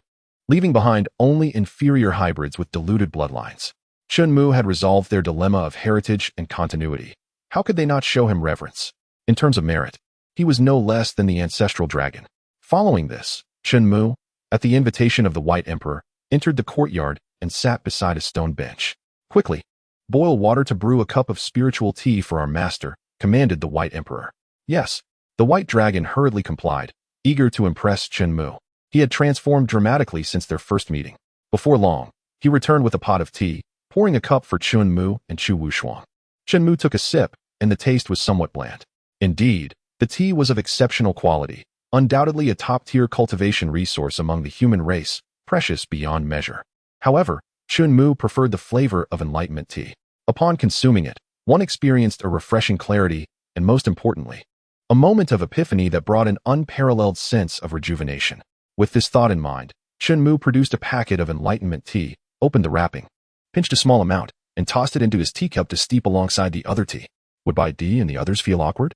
leaving behind only inferior hybrids with diluted bloodlines. Chen Mu had resolved their dilemma of heritage and continuity. How could they not show him reverence? In terms of merit, he was no less than the ancestral dragon. Following this, Chen Mu, at the invitation of the White Emperor, entered the courtyard and sat beside a stone bench. Quickly, boil water to brew a cup of spiritual tea for our master, commanded the White Emperor. Yes, the White Dragon hurriedly complied, eager to impress Chen Mu. He had transformed dramatically since their first meeting. Before long, he returned with a pot of tea, pouring a cup for Chen Mu and Chu Wushuang. Chen Mu took a sip, and the taste was somewhat bland. Indeed, the tea was of exceptional quality, undoubtedly a top-tier cultivation resource among the human race, precious beyond measure. However, Chen Mu preferred the flavor of enlightenment tea. Upon consuming it, one experienced a refreshing clarity, and most importantly, a moment of epiphany that brought an unparalleled sense of rejuvenation. With this thought in mind, Chen Mu produced a packet of enlightenment tea, opened the wrapping, pinched a small amount, and tossed it into his teacup to steep alongside the other tea. Would Bai Di and the others feel awkward?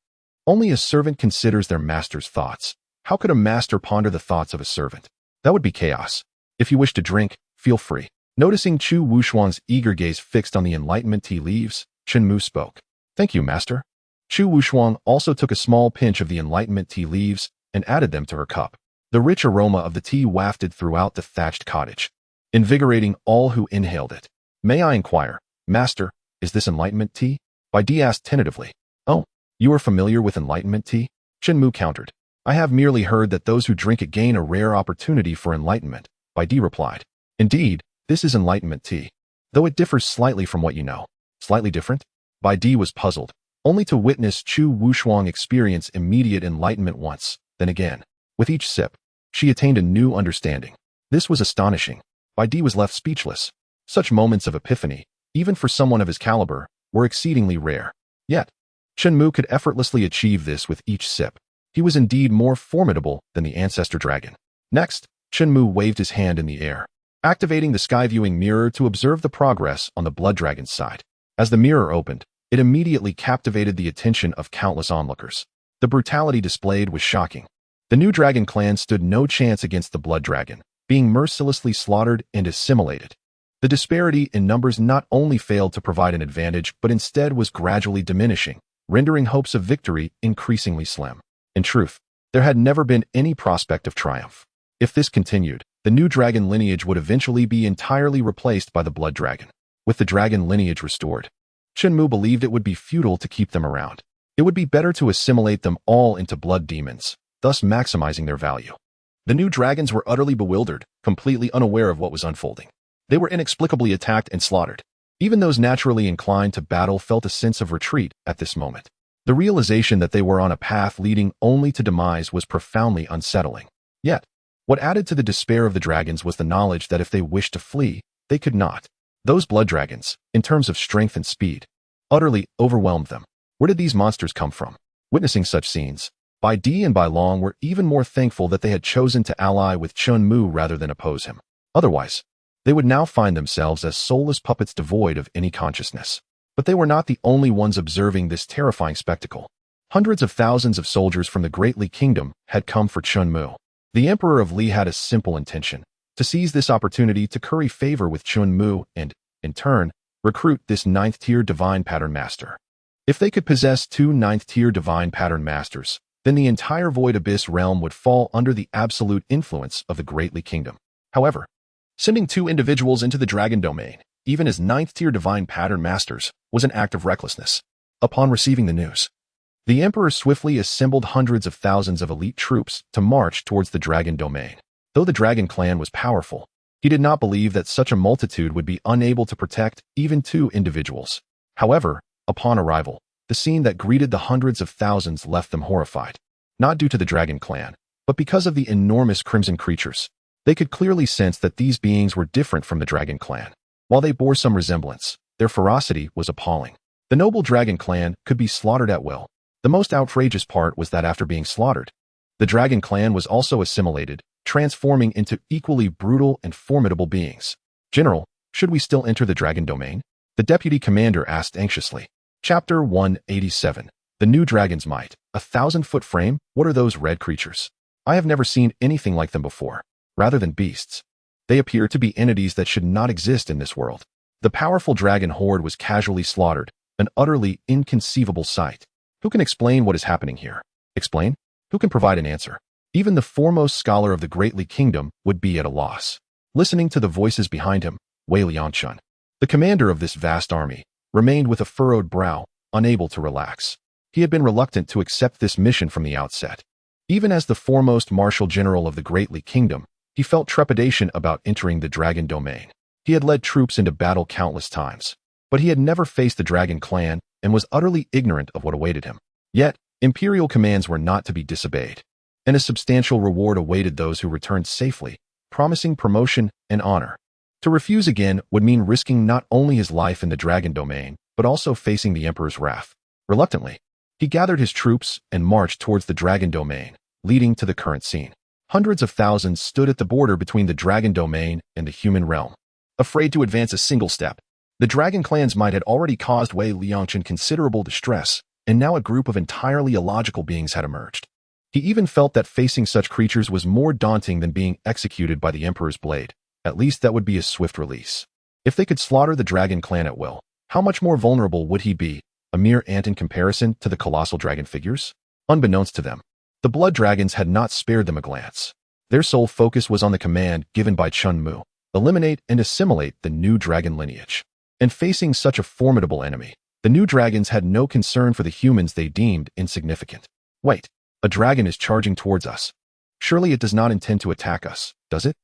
Only a servant considers their master's thoughts. How could a master ponder the thoughts of a servant? That would be chaos. If you wish to drink, feel free. Noticing Chu Wushuang's eager gaze fixed on the enlightenment tea leaves, Chen Mu spoke. Thank you, master. Chu Wushuang also took a small pinch of the enlightenment tea leaves and added them to her cup. The rich aroma of the tea wafted throughout the thatched cottage, invigorating all who inhaled it. May I inquire, master, is this enlightenment tea? Bai Di asked tentatively. Oh, you are familiar with enlightenment tea? Chen Mu countered. I have merely heard that those who drink it gain a rare opportunity for enlightenment, Bai Di replied. Indeed, this is enlightenment tea, though it differs slightly from what you know. Slightly different? Bai Di was puzzled, only to witness Chu Wushuang experience immediate enlightenment once, then again. With each sip, she attained a new understanding. This was astonishing. Bai Di was left speechless. Such moments of epiphany, even for someone of his caliber, were exceedingly rare. Yet, Chen Mu could effortlessly achieve this with each sip. He was indeed more formidable than the ancestor dragon. Next, Chen Mu waved his hand in the air, activating the sky-viewing mirror to observe the progress on the blood dragon's side. As the mirror opened, it immediately captivated the attention of countless onlookers. The brutality displayed was shocking. The new dragon clan stood no chance against the blood dragon, being mercilessly slaughtered and assimilated. The disparity in numbers not only failed to provide an advantage, but instead was gradually diminishing, rendering hopes of victory increasingly slim. In truth, there had never been any prospect of triumph. If this continued, the new dragon lineage would eventually be entirely replaced by the blood dragon. With the dragon lineage restored, Chen Mu believed it would be futile to keep them around. It would be better to assimilate them all into blood demons, thus maximizing their value. The new dragons were utterly bewildered, completely unaware of what was unfolding. They were inexplicably attacked and slaughtered. Even those naturally inclined to battle felt a sense of retreat at this moment. The realization that they were on a path leading only to demise was profoundly unsettling. Yet, what added to the despair of the dragons was the knowledge that if they wished to flee, they could not. Those blood dragons, in terms of strength and speed, utterly overwhelmed them. Where did these monsters come from? Witnessing such scenes, Bai Di and Bai Long were even more thankful that they had chosen to ally with Chen Mu rather than oppose him. Otherwise, they would now find themselves as soulless puppets devoid of any consciousness. But they were not the only ones observing this terrifying spectacle. Hundreds of thousands of soldiers from the Great Li Kingdom had come for Chen Mu. The Emperor of Li had a simple intention: to seize this opportunity to curry favor with Chen Mu and, in turn, recruit this 9th-tier divine pattern master. If they could possess 2 9th-tier divine pattern masters, then the entire Void Abyss realm would fall under the absolute influence of the Great Li Kingdom. However, sending 2 individuals into the dragon domain, even as 9th-tier divine pattern masters, was an act of recklessness. Upon receiving the news, the Emperor swiftly assembled hundreds of thousands of elite troops to march towards the dragon domain. Though the dragon clan was powerful, he did not believe that such a multitude would be unable to protect even 2 individuals. However, upon arrival, the scene that greeted the hundreds of thousands left them horrified. Not due to the dragon clan, but because of the enormous crimson creatures. They could clearly sense that these beings were different from the dragon clan. While they bore some resemblance, their ferocity was appalling. The noble dragon clan could be slaughtered at will. The most outrageous part was that after being slaughtered, the dragon clan was also assimilated, transforming into equally brutal and formidable beings. General, should we still enter the dragon domain? The deputy commander asked anxiously. Chapter 187. The New Dragon's Might. 1,000-foot frame? What are those red creatures? I have never seen anything like them before. Rather than beasts, They appear to be entities that should not exist in this world. The powerful dragon horde was casually slaughtered, an utterly inconceivable sight. Who can explain what is happening here? Explain? Who can provide an answer? Even the foremost scholar of the Greatly Kingdom would be at a loss. Listening to the voices behind him, Wei Liangchun, the commander of this vast army, remained with a furrowed brow, unable to relax. He had been reluctant to accept this mission from the outset. Even as the foremost martial general of the Greatly Kingdom, he felt trepidation about entering the dragon domain. He had led troops into battle countless times, but he had never faced the dragon clan and was utterly ignorant of what awaited him. Yet, imperial commands were not to be disobeyed, and a substantial reward awaited those who returned safely, promising promotion and honor. To refuse again would mean risking not only his life in the dragon domain, but also facing the emperor's wrath. Reluctantly, he gathered his troops and marched towards the dragon domain, leading to the current scene. Hundreds of thousands stood at the border between the dragon domain and the human realm, afraid to advance a single step. The dragon clan's might had already caused Wei Liangchun considerable distress, and now a group of entirely illogical beings had emerged. He even felt that facing such creatures was more daunting than being executed by the emperor's blade. At least that would be a swift release. If they could slaughter the dragon clan at will, how much more vulnerable would he be, a mere ant in comparison to the colossal dragon figures? Unbeknownst to them, the blood dragons had not spared them a glance. Their sole focus was on the command given by Chen Mu: eliminate and assimilate the new dragon lineage. And facing such a formidable enemy, the new dragons had no concern for the humans they deemed insignificant. Wait, a dragon is charging towards us. Surely it does not intend to attack us, does it?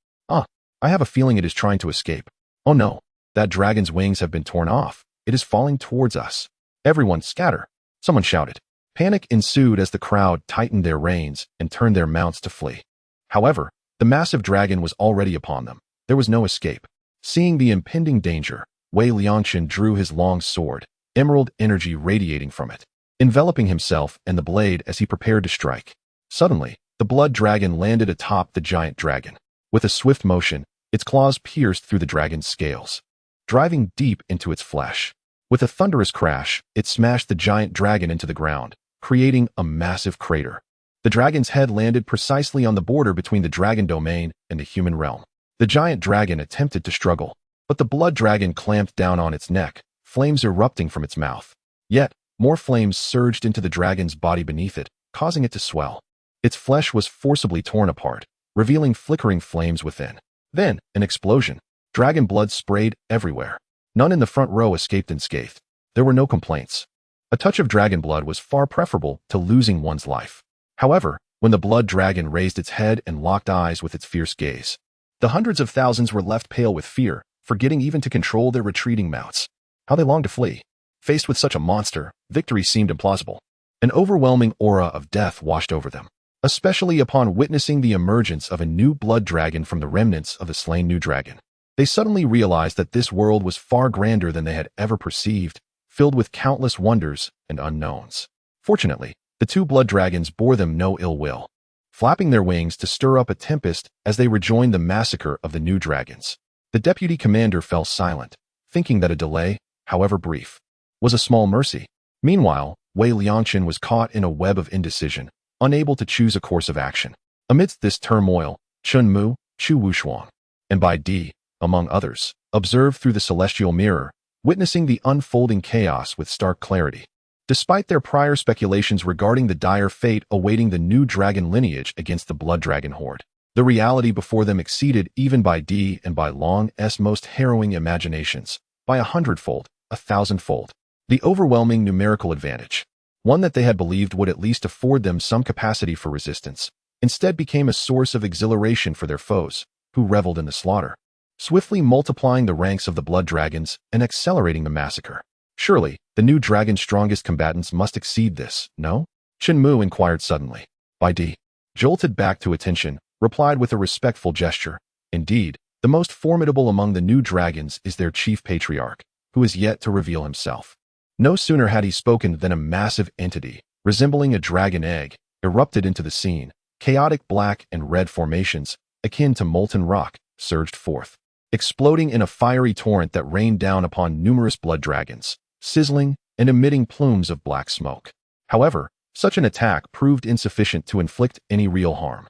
I have a feeling it is trying to escape. Oh no, that dragon's wings have been torn off. It is falling towards us. Everyone scatter, someone shouted. Panic ensued as the crowd tightened their reins and turned their mounts to flee. However, the massive dragon was already upon them. There was no escape. Seeing the impending danger, Wei Liangchun drew his long sword, emerald energy radiating from it, enveloping himself and the blade as he prepared to strike. Suddenly, the blood dragon landed atop the giant dragon. With a swift motion, its claws pierced through the dragon's scales, driving deep into its flesh. With a thunderous crash, it smashed the giant dragon into the ground, creating a massive crater. The dragon's head landed precisely on the border between the dragon domain and the human realm. The giant dragon attempted to struggle, but the blood dragon clamped down on its neck, flames erupting from its mouth. Yet, more flames surged into the dragon's body beneath it, causing it to swell. Its flesh was forcibly torn apart, revealing flickering flames within. Then, an explosion. Dragon blood sprayed everywhere. None in the front row escaped unscathed. There were no complaints. A touch of dragon blood was far preferable to losing one's life. However, when the blood dragon raised its head and locked eyes with its fierce gaze, the hundreds of thousands were left pale with fear, forgetting even to control their retreating mounts. How they longed to flee. Faced with such a monster, victory seemed implausible. An overwhelming aura of death washed over them, especially upon witnessing the emergence of a new blood dragon from the remnants of the slain new dragon. They suddenly realized that this world was far grander than they had ever perceived, filled with countless wonders and unknowns. Fortunately, the two blood dragons bore them no ill will, flapping their wings to stir up a tempest as they rejoined the massacre of the new dragons. The deputy commander fell silent, thinking that a delay, however brief, was a small mercy. Meanwhile, Wei Liangchun was caught in a web of indecision, unable to choose a course of action. Amidst this turmoil, Chen Mu, Chu Wushuang, and Bai Di, among others, observed through the celestial mirror, witnessing the unfolding chaos with stark clarity. Despite their prior speculations regarding the dire fate awaiting the new dragon lineage against the blood dragon horde, the reality before them exceeded even Bai Di and Bai Long's most harrowing imaginations, by 100-fold, 1,000-fold. The overwhelming numerical advantage, one that they had believed would at least afford them some capacity for resistance, instead became a source of exhilaration for their foes, who reveled in the slaughter, swiftly multiplying the ranks of the blood dragons and accelerating the massacre. Surely, the new dragon's strongest combatants must exceed this, no? Chen Mu inquired suddenly. Bai Di, jolted back to attention, replied with a respectful gesture. Indeed, the most formidable among the new dragons is their chief patriarch, who is yet to reveal himself. No sooner had he spoken than a massive entity, resembling a dragon egg, erupted into the scene. Chaotic black and red formations, akin to molten rock, surged forth, exploding in a fiery torrent that rained down upon numerous blood dragons, sizzling and emitting plumes of black smoke. However, such an attack proved insufficient to inflict any real harm.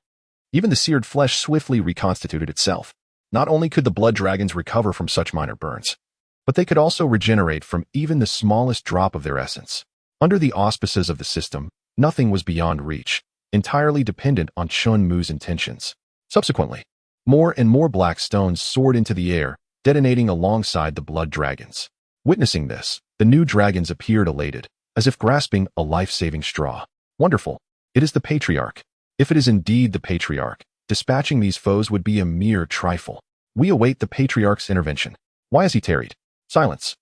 Even the seared flesh swiftly reconstituted itself. Not only could the blood dragons recover from such minor burns, but they could also regenerate from even the smallest drop of their essence. Under the auspices of the system, nothing was beyond reach, entirely dependent on Chen Mu's intentions. Subsequently, more and more black stones soared into the air, detonating alongside the blood dragons. Witnessing this, the new dragons appeared elated, as if grasping a life-saving straw. Wonderful. It is the Patriarch. If it is indeed the Patriarch, dispatching these foes would be a mere trifle. We await the Patriarch's intervention. Why has he tarried? Silence.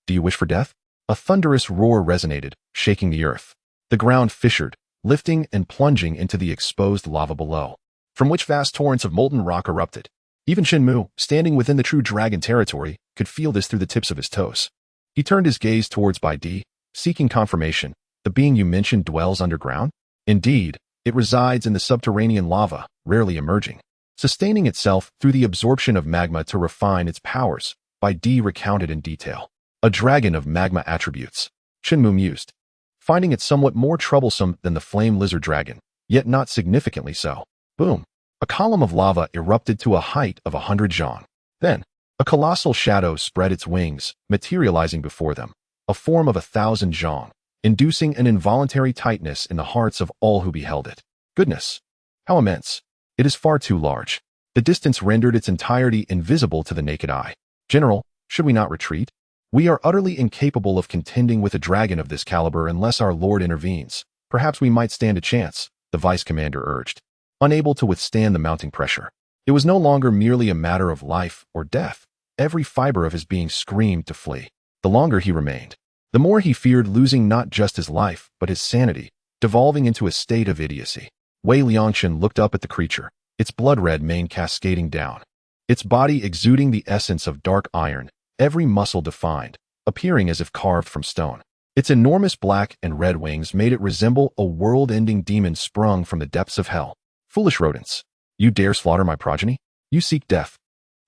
Do you wish for death? A thunderous roar resonated, shaking the earth. The ground fissured, lifting and plunging into the exposed lava below, from which vast torrents of molten rock erupted. Even Chen Mu, standing within the true dragon territory, could feel this through the tips of his toes. He turned his gaze towards Bai Di, seeking confirmation. The being you mentioned dwells underground? Indeed, it resides in the subterranean lava, rarely emerging, sustaining itself through the absorption of magma to refine its powers. Bai Di recounted in detail. A dragon of magma attributes, Chen Mu mused, finding it somewhat more troublesome than the flame lizard dragon, yet not significantly so. Boom! A column of lava erupted to a height of 100 zhang. Then, a colossal shadow spread its wings, materializing before them, a form of 1,000 zhang, inducing an involuntary tightness in the hearts of all who beheld it. Goodness! How immense! It is far too large. The distance rendered its entirety invisible to the naked eye. General, should we not retreat? We are utterly incapable of contending with a dragon of this caliber unless our lord intervenes. Perhaps we might stand a chance, the vice commander urged. Unable to withstand the mounting pressure, it was no longer merely a matter of life or death. Every fiber of his being screamed to flee. The longer he remained, the more he feared losing not just his life, but his sanity, devolving into a state of idiocy. Wei Liangshan looked up at the creature, its blood-red mane cascading down, its body exuding the essence of dark iron, every muscle defined, appearing as if carved from stone. Its enormous black and red wings made it resemble a world-ending demon sprung from the depths of hell. Foolish rodents, you dare slaughter my progeny? You seek death.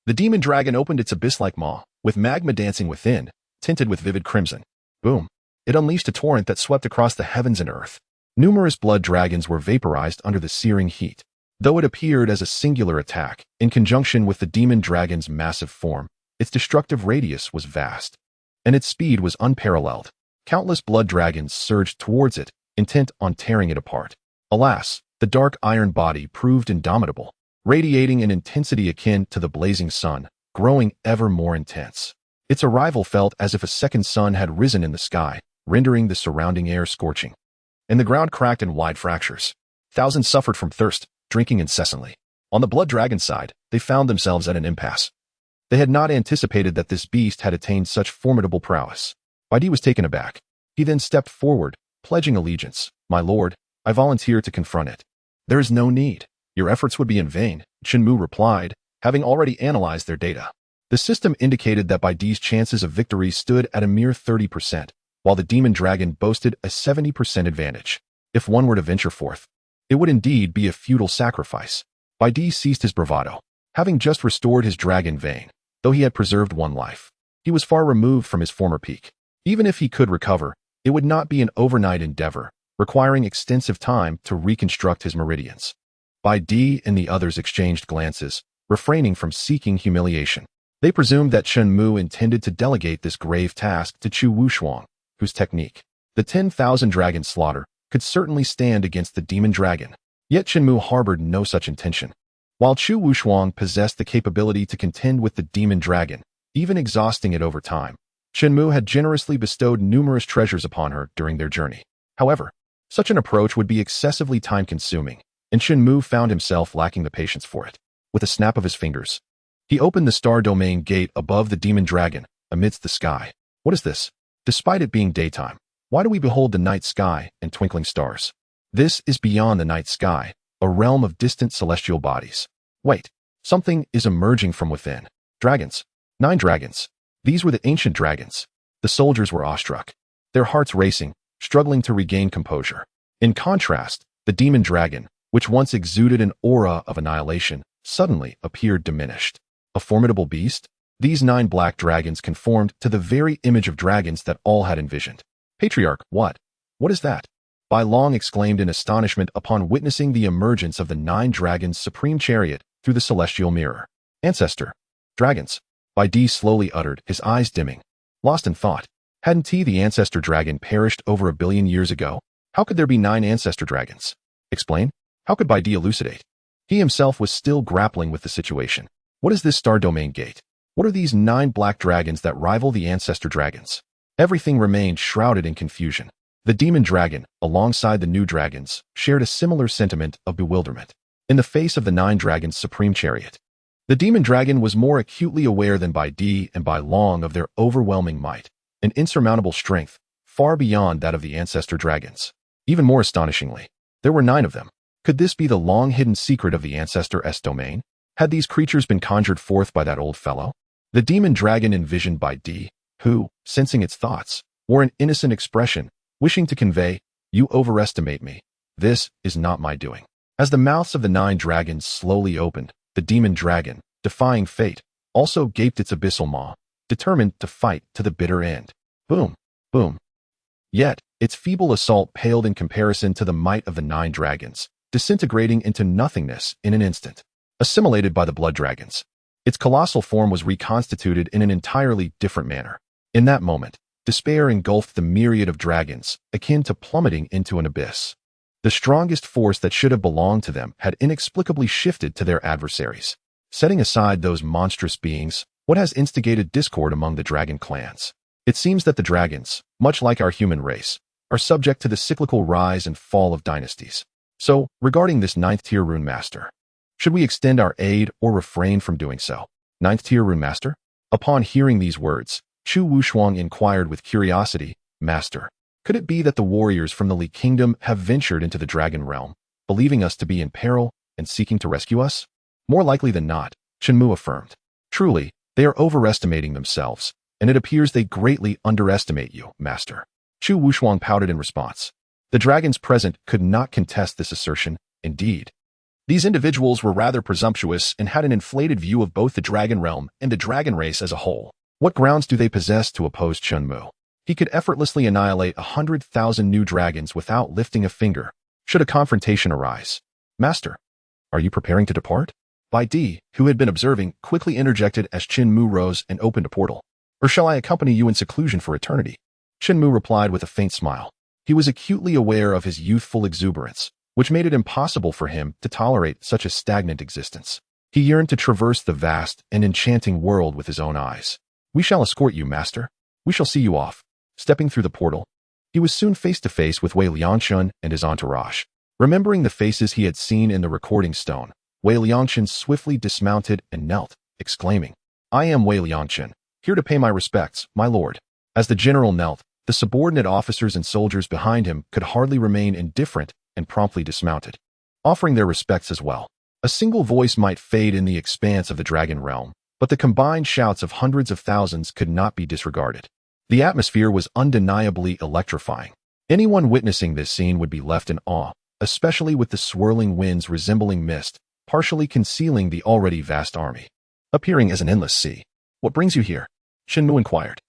The demon dragon opened its abyss-like maw, with magma dancing within, tinted with vivid crimson. Boom! It unleashed a torrent that swept across the heavens and earth. Numerous blood dragons were vaporized under the searing heat. Though it appeared as a singular attack, in conjunction with the demon dragon's massive form, its destructive radius was vast, and its speed was unparalleled. Countless blood dragons surged towards it, intent on tearing it apart. Alas, the dark iron body proved indomitable, radiating an intensity akin to the blazing sun, growing ever more intense. Its arrival felt as if a second sun had risen in the sky, rendering the surrounding air scorching. And the ground cracked in wide fractures. Thousands suffered from thirst, drinking incessantly. On the blood dragon side, they found themselves at an impasse. They had not anticipated that this beast had attained such formidable prowess. Bai Di was taken aback. He then stepped forward, pledging allegiance. My lord, I volunteer to confront it. There is no need. Your efforts would be in vain, Chen Mu replied, having already analyzed their data. The system indicated that Bai Di's chances of victory stood at a mere 30%, while the demon dragon boasted a 70% advantage. If one were to venture forth, it would indeed be a futile sacrifice. Bai Di ceased his bravado. Having just restored his dragon vein, though he had preserved one life, he was far removed from his former peak. Even if he could recover, it would not be an overnight endeavor, requiring extensive time to reconstruct his meridians. Bai Di and the others exchanged glances, refraining from seeking humiliation. They presumed that Chen Mu intended to delegate this grave task to Chu Wushuang, whose technique, the 10,000 dragon slaughter, could certainly stand against the demon dragon. Yet Chen Mu harbored no such intention. While Chu Wushuang possessed the capability to contend with the demon dragon, even exhausting it over time, Chen Mu had generously bestowed numerous treasures upon her during their journey. However, such an approach would be excessively time-consuming, and Chen Mu found himself lacking the patience for it. With a snap of his fingers, he opened the star domain gate above the demon dragon, amidst the sky. What is this? Despite it being daytime, why do we behold the night sky and twinkling stars? This is beyond the night sky, a realm of distant celestial bodies. Wait, something is emerging from within. Dragons. 9 dragons. These were the ancient dragons. The soldiers were awestruck, their hearts racing, struggling to regain composure. In contrast, the demon dragon, which once exuded an aura of annihilation, suddenly appeared diminished. A formidable beast? These 9 black dragons conformed to the very image of dragons that all had envisioned. Patriarch, what? What is that? Bai Long exclaimed in astonishment upon witnessing the emergence of the 9 dragons' supreme chariot through the celestial mirror. Ancestor. Dragons. Bai Di slowly uttered, his eyes dimming. Lost in thought. Hadn't he, the ancestor dragon, perished over 1 billion years ago? How could there be 9 ancestor dragons? Explain? How could Bai Di elucidate? He himself was still grappling with the situation. What is this star domain gate? What are these 9 black dragons that rival the ancestor dragons? Everything remained shrouded in confusion. The demon dragon, alongside the new dragons, shared a similar sentiment of bewilderment. In the face of the 9 dragons' supreme chariot, the demon dragon was more acutely aware than Bai Di and by long of their overwhelming might, an insurmountable strength, far beyond that of the ancestor dragons. Even more astonishingly, there were 9 of them. Could this be the long-hidden secret of the ancestor's domain? Had these creatures been conjured forth by that old fellow? The demon dragon envisioned Bai Di, who, sensing its thoughts, wore an innocent expression, wishing to convey, "You overestimate me. This is not my doing." As the mouths of the 9 dragons slowly opened, the demon dragon, defying fate, also gaped its abyssal maw, determined to fight to the bitter end. Boom, boom. Yet, its feeble assault paled in comparison to the might of the 9 dragons, disintegrating into nothingness in an instant. Assimilated by the blood dragons, its colossal form was reconstituted in an entirely different manner. In that moment, despair engulfed the myriad of dragons, akin to plummeting into an abyss. The strongest force that should have belonged to them had inexplicably shifted to their adversaries. Setting aside those monstrous beings, what has instigated discord among the dragon clans? It seems that the dragons, much like our human race, are subject to the cyclical rise and fall of dynasties. So, regarding this 9th-tier rune master, should we extend our aid or refrain from doing so? 9th-tier rune master? Upon hearing these words, Chu Wushuang inquired with curiosity, "Master, could it be that the warriors from the Li Kingdom have ventured into the dragon realm, believing us to be in peril and seeking to rescue us?" "More likely than not," Chen Mu affirmed. "Truly, they are overestimating themselves, and it appears they greatly underestimate you, Master." Chu Wushuang pouted in response. The dragons present could not contest this assertion. Indeed, these individuals were rather presumptuous and had an inflated view of both the dragon realm and the dragon race as a whole. What grounds do they possess to oppose Chen Mu? He could effortlessly annihilate 100,000 new dragons without lifting a finger, should a confrontation arise. "Master, are you preparing to depart?" Bai Di, who had been observing, quickly interjected as Chen Mu rose and opened a portal. "Or shall I accompany you in seclusion for eternity?" Chen Mu replied with a faint smile. He was acutely aware of his youthful exuberance, which made it impossible for him to tolerate such a stagnant existence. He yearned to traverse the vast and enchanting world with his own eyes. "We shall escort you, Master. We shall see you off." Stepping through the portal, he was soon face to face with Wei Liangchen and his entourage. Remembering the faces he had seen in the recording stone, Wei Liangchen swiftly dismounted and knelt, exclaiming, "I am Wei Liangchen, here to pay my respects, my lord." As the general knelt, the subordinate officers and soldiers behind him could hardly remain indifferent and promptly dismounted, offering their respects as well. A single voice might fade in the expanse of the dragon realm, but the combined shouts of hundreds of thousands could not be disregarded. The atmosphere was undeniably electrifying. Anyone witnessing this scene would be left in awe, especially with the swirling winds resembling mist, partially concealing the already vast army, appearing as an endless sea. "What brings you here?" Chen Mu inquired.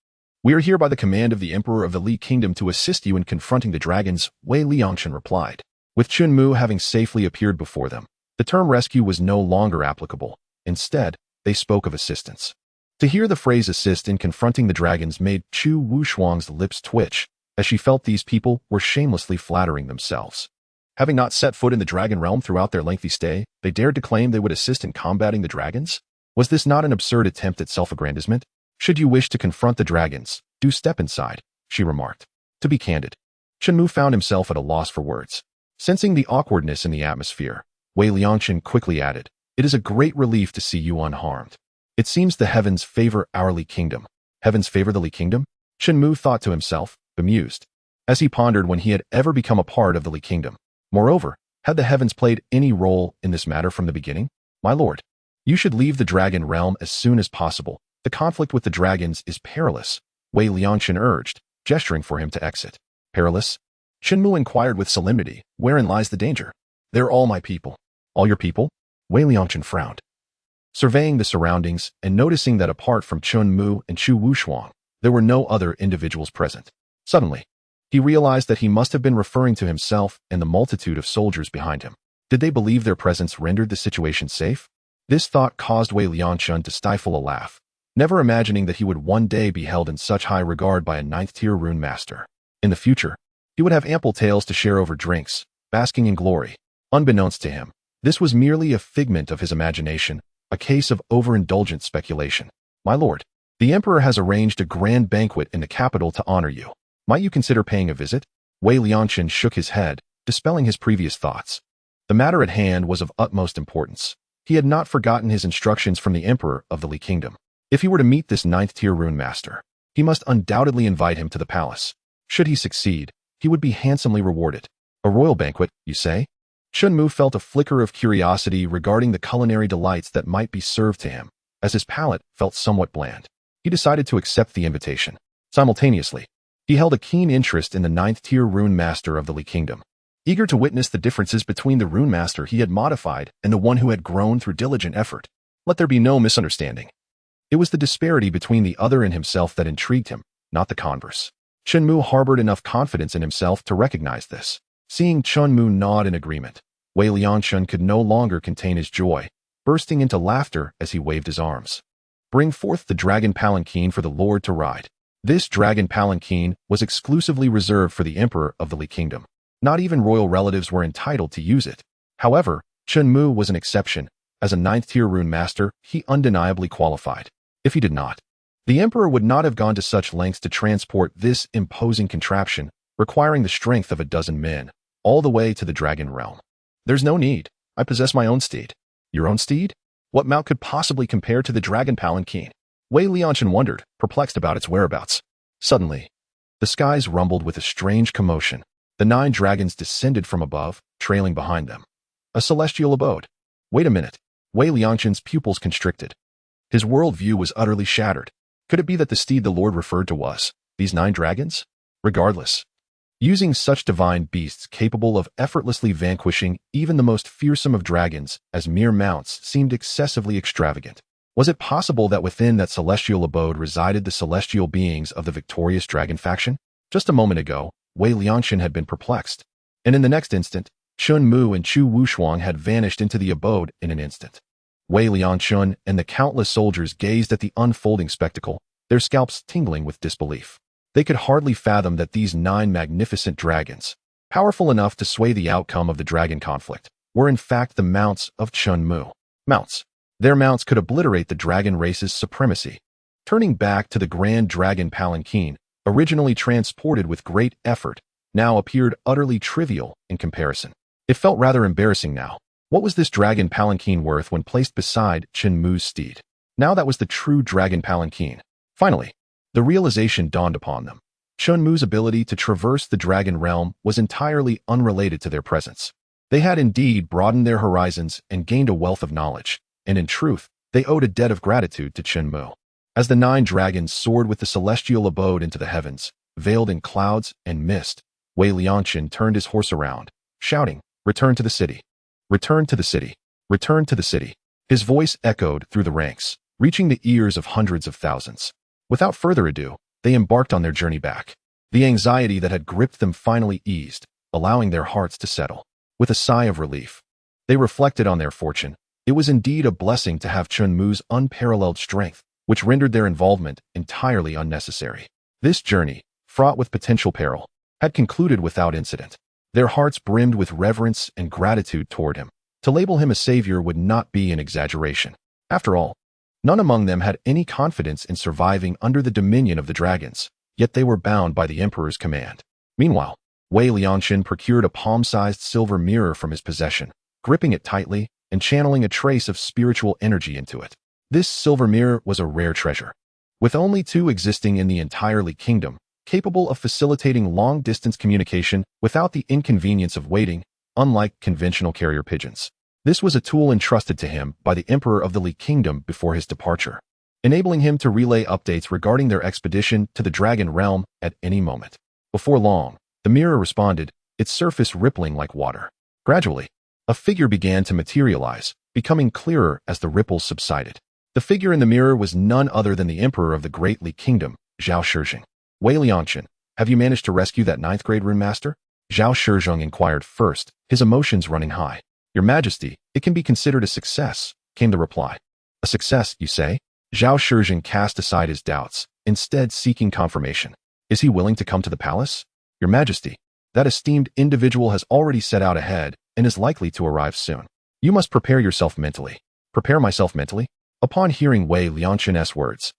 "We are here by the command of the Emperor of the Li Kingdom to assist you in confronting the dragons," Wei Liangchen replied. With Chen Mu having safely appeared before them, the term rescue was no longer applicable. Instead, they spoke of assistance. To hear the phrase assist in confronting the dragons made Chu Wushuang's lips twitch, as she felt these people were shamelessly flattering themselves. Having not set foot in the dragon realm throughout their lengthy stay, they dared to claim they would assist in combating the dragons? Was this not an absurd attempt at self-aggrandizement? "Should you wish to confront the dragons, do step inside," she remarked. To be candid, Chen Mu found himself at a loss for words. Sensing the awkwardness in the atmosphere, Wei Liangchen quickly added, "It is a great relief to see you unharmed. It seems the heavens favor our Li Kingdom." Heavens favor the Li Kingdom? Chen Mu thought to himself, bemused, as he pondered when he had ever become a part of the Li Kingdom. Moreover, had the heavens played any role in this matter from the beginning? "My lord, you should leave the dragon realm as soon as possible. The conflict with the dragons is perilous," Wei Liangchen urged, gesturing for him to exit. "Perilous?" Chen Mu inquired with solemnity, "Wherein lies the danger?" "They're all my people." "All your people?" Wei Liangchen frowned. Surveying the surroundings and noticing that apart from Chen Mu and Chu Wushuang, there were no other individuals present. Suddenly, he realized that he must have been referring to himself and the multitude of soldiers behind him. Did they believe their presence rendered the situation safe? This thought caused Wei Liangchun to stifle a laugh, never imagining that he would one day be held in such high regard by a ninth-tier rune master. In the future, he would have ample tales to share over drinks, basking in glory. Unbeknownst to him, this was merely a figment of his imagination, a case of overindulgent speculation. My lord, the emperor has arranged a grand banquet in the capital to honor you. Might you consider paying a visit? Wei Liangchun shook his head, dispelling his previous thoughts. The matter at hand was of utmost importance. He had not forgotten his instructions from the emperor of the Li Kingdom. If he were to meet this ninth-tier rune master, he must undoubtedly invite him to the palace. Should he succeed, he would be handsomely rewarded. A royal banquet, you say? Chen Mu felt a flicker of curiosity regarding the culinary delights that might be served to him, as his palate felt somewhat bland. He decided to accept the invitation. Simultaneously, he held a keen interest in the ninth-tier rune master of the Li Kingdom, eager to witness the differences between the rune master he had modified and the one who had grown through diligent effort. Let there be no misunderstanding. It was the disparity between the other and himself that intrigued him, not the converse. Chen Mu harbored enough confidence in himself to recognize this. Seeing Chen Mu nod in agreement, Wei Liangchun could no longer contain his joy, bursting into laughter as he waved his arms. Bring forth the dragon palanquin for the lord to ride. This dragon palanquin was exclusively reserved for the emperor of the Li Kingdom. Not even royal relatives were entitled to use it. However, Chen Mu was an exception. As a ninth-tier rune master, he undeniably qualified. If he did not, the emperor would not have gone to such lengths to transport this imposing contraption, requiring the strength of a dozen men, all the way to the dragon realm. There's no need. I possess my own steed. Your own steed? What mount could possibly compare to the dragon palanquin? Wei Liangchun wondered, perplexed about its whereabouts. Suddenly, the skies rumbled with a strange commotion. The 9 dragons descended from above, trailing behind them. A celestial abode. Wait a minute. Wei Liangchun's pupils constricted. His worldview was utterly shattered. Could it be that the steed the Lord referred to was these 9 dragons? Regardless, using such divine beasts capable of effortlessly vanquishing even the most fearsome of dragons as mere mounts seemed excessively extravagant. Was it possible that within that celestial abode resided the celestial beings of the victorious dragon faction? Just a moment ago, Wei Liangchun had been perplexed, and in the next instant, Chen Mu and Chu Wushuang had vanished into the abode in an instant. Wei Liangchun and the countless soldiers gazed at the unfolding spectacle, their scalps tingling with disbelief. They could hardly fathom that these 9 magnificent dragons, powerful enough to sway the outcome of the dragon conflict, were in fact the mounts of Chen Mu. Mounts. Their mounts could obliterate the dragon race's supremacy. Turning back to the grand dragon palanquin, originally transported with great effort, now appeared utterly trivial in comparison. It felt rather embarrassing now. What was this dragon palanquin worth when placed beside Chen Mu's steed? Now that was the true dragon palanquin. Finally, the realization dawned upon them. Chen Mu's ability to traverse the dragon realm was entirely unrelated to their presence. They had indeed broadened their horizons and gained a wealth of knowledge, and in truth, they owed a debt of gratitude to Chen Mu. As the 9 dragons soared with the celestial abode into the heavens, veiled in clouds and mist, Wei Liangchun turned his horse around, shouting, "Return to the city! Return to the city! Return to the city!" His voice echoed through the ranks, reaching the ears of hundreds of thousands. Without further ado, they embarked on their journey back. The anxiety that had gripped them finally eased, allowing their hearts to settle. With a sigh of relief, they reflected on their fortune. It was indeed a blessing to have Chen Mu's unparalleled strength, which rendered their involvement entirely unnecessary. This journey, fraught with potential peril, had concluded without incident. Their hearts brimmed with reverence and gratitude toward him. To label him a savior would not be an exaggeration. After all, none among them had any confidence in surviving under the dominion of the dragons, yet they were bound by the emperor's command. Meanwhile, Wei Liangchun procured a palm-sized silver mirror from his possession, gripping it tightly and channeling a trace of spiritual energy into it. This silver mirror was a rare treasure, with only 2 existing in the entire Li Kingdom, capable of facilitating long-distance communication without the inconvenience of waiting, unlike conventional carrier pigeons. This was a tool entrusted to him by the emperor of the Li Kingdom before his departure, enabling him to relay updates regarding their expedition to the Dragon Realm at any moment. Before long, the mirror responded, its surface rippling like water. Gradually, a figure began to materialize, becoming clearer as the ripples subsided. The figure in the mirror was none other than the emperor of the Great Li Kingdom, Zhao Shizheng. Wei Liangchun, have you managed to rescue that 9th grade rune master? Zhao Shizheng inquired first, his emotions running high. Your Majesty, it can be considered a success. came the reply. A success, you say? Zhao Shizhen cast aside his doubts, instead seeking confirmation. Is he willing to come to the palace? Your Majesty, that esteemed individual has already set out ahead and is likely to arrive soon. You must prepare yourself mentally. Prepare myself mentally? Upon hearing Wei Liangchen's words,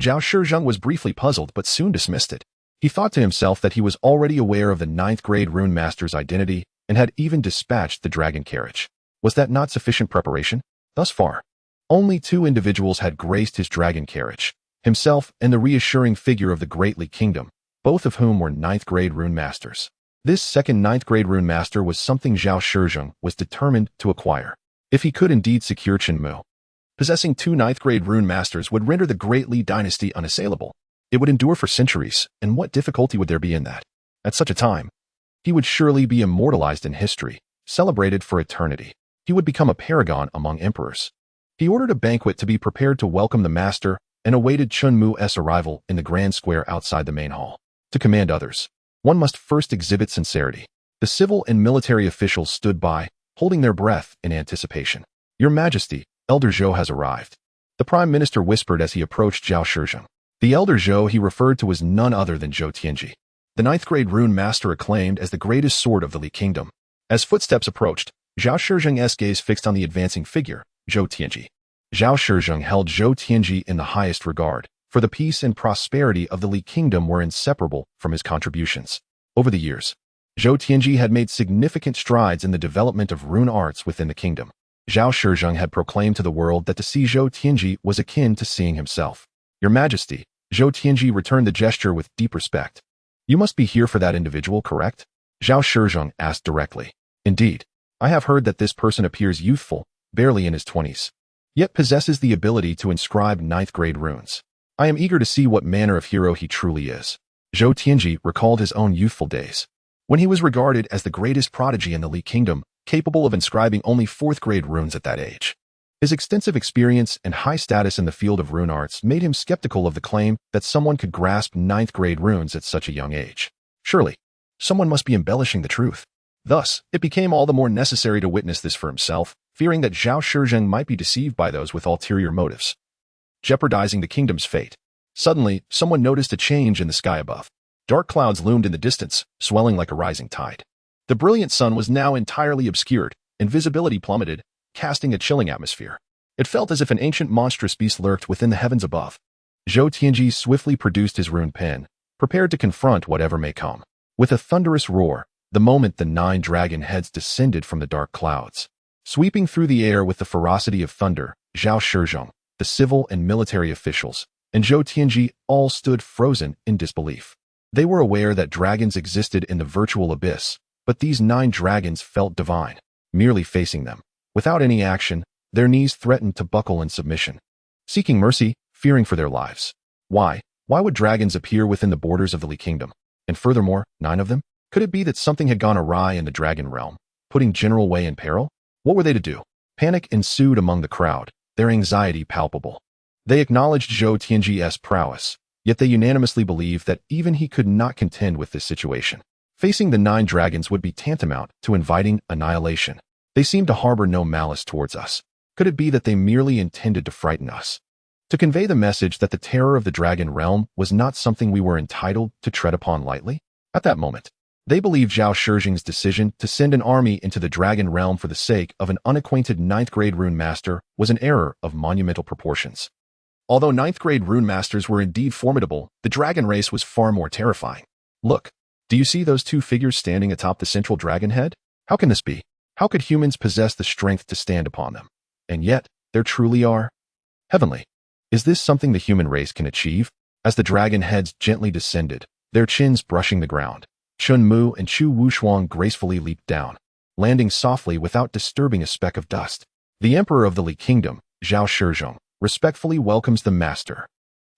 Zhao Shizhen was briefly puzzled but soon dismissed it. He thought to himself that he was already aware of the 9th grade rune master's identity and had even dispatched the dragon carriage. Was that not sufficient preparation? Thus far, only 2 individuals had graced his dragon carriage, himself and the reassuring figure of the Great Li Kingdom, both of whom were 9th grade rune masters. This second 9th grade rune master was something Zhao Shizhen was determined to acquire. If he could indeed secure Chen Mu, possessing 2 9th grade rune masters would render the Great Li dynasty unassailable. It would endure for centuries, and what difficulty would there be in that? At such a time, he would surely be immortalized in history, celebrated for eternity. He would become a paragon among emperors. He ordered a banquet to be prepared to welcome the master and awaited Chen Mu's arrival in the grand square outside the main hall. To command others, one must first exhibit sincerity. The civil and military officials stood by, holding their breath in anticipation. Your Majesty, Elder Zhou has arrived. The Prime Minister whispered as he approached Zhao Shizhen. The Elder Zhou he referred to was none other than Zhou Tianji, the 9th grade rune master acclaimed as the greatest sword of the Li Kingdom. As footsteps approached, Zhao Shizhen's gaze fixed on the advancing figure, Zhou Tianji. Zhao Shizhen held Zhou Tianji in the highest regard, for the peace and prosperity of the Li Kingdom were inseparable from his contributions. Over the years, Zhou Tianji had made significant strides in the development of rune arts within the kingdom. Zhao Shizhen had proclaimed to the world that to see Zhou Tianji was akin to seeing himself. Your Majesty, Zhou Tianji returned the gesture with deep respect. You must be here for that individual, correct? Zhao Shizhen asked directly. Indeed, I have heard that this person appears youthful, barely in his 20s, yet possesses the ability to inscribe 9th grade runes. I am eager to see what manner of hero he truly is. Zhou Tianji recalled his own youthful days, when he was regarded as the greatest prodigy in the Li Kingdom, capable of inscribing only 4th grade runes at that age. His extensive experience and high status in the field of rune arts made him skeptical of the claim that someone could grasp 9th grade runes at such a young age. Surely, someone must be embellishing the truth. Thus, it became all the more necessary to witness this for himself, fearing that Zhao Shizhen might be deceived by those with ulterior motives, jeopardizing the kingdom's fate. Suddenly, someone noticed a change in the sky above. Dark clouds loomed in the distance, swelling like a rising tide. The brilliant sun was now entirely obscured, and visibility plummeted, casting a chilling atmosphere. It felt as if an ancient monstrous beast lurked within the heavens above. Zhou Tianji swiftly produced his rune pen, prepared to confront whatever may come. With a thunderous roar, the moment the 9 dragon heads descended from the dark clouds, sweeping through the air with the ferocity of thunder, Zhao Shizhen, the civil and military officials, and Zhou Tianji all stood frozen in disbelief. They were aware that dragons existed in the virtual abyss, but these 9 dragons felt divine, merely facing them. Without any action, their knees threatened to buckle in submission, seeking mercy, fearing for their lives. Why? Why would dragons appear within the borders of the Li Kingdom? And furthermore, 9 of them? Could it be that something had gone awry in the dragon realm, putting General Wei in peril? What were they to do? Panic ensued among the crowd, their anxiety palpable. They acknowledged Zhou Tianji's prowess, yet they unanimously believed that even he could not contend with this situation. Facing the 9 dragons would be tantamount to inviting annihilation. They seemed to harbor no malice towards us. Could it be that they merely intended to frighten us? To convey the message that the terror of the dragon realm was not something we were entitled to tread upon lightly? At that moment, they believed Zhao Shizhen's decision to send an army into the dragon realm for the sake of an unacquainted 9th grade rune master was an error of monumental proportions. Although 9th grade rune masters were indeed formidable, the dragon race was far more terrifying. Look, do you see those 2 figures standing atop the central dragon head? How can this be? How could humans possess the strength to stand upon them? And yet, there truly are. Heavenly. Is this something the human race can achieve? As the dragon heads gently descended, their chins brushing the ground, Chen Mu and Chu Wushuang gracefully leaped down, landing softly without disturbing a speck of dust. The Emperor of the Li Kingdom, Zhao Shizhen, respectfully welcomes the master.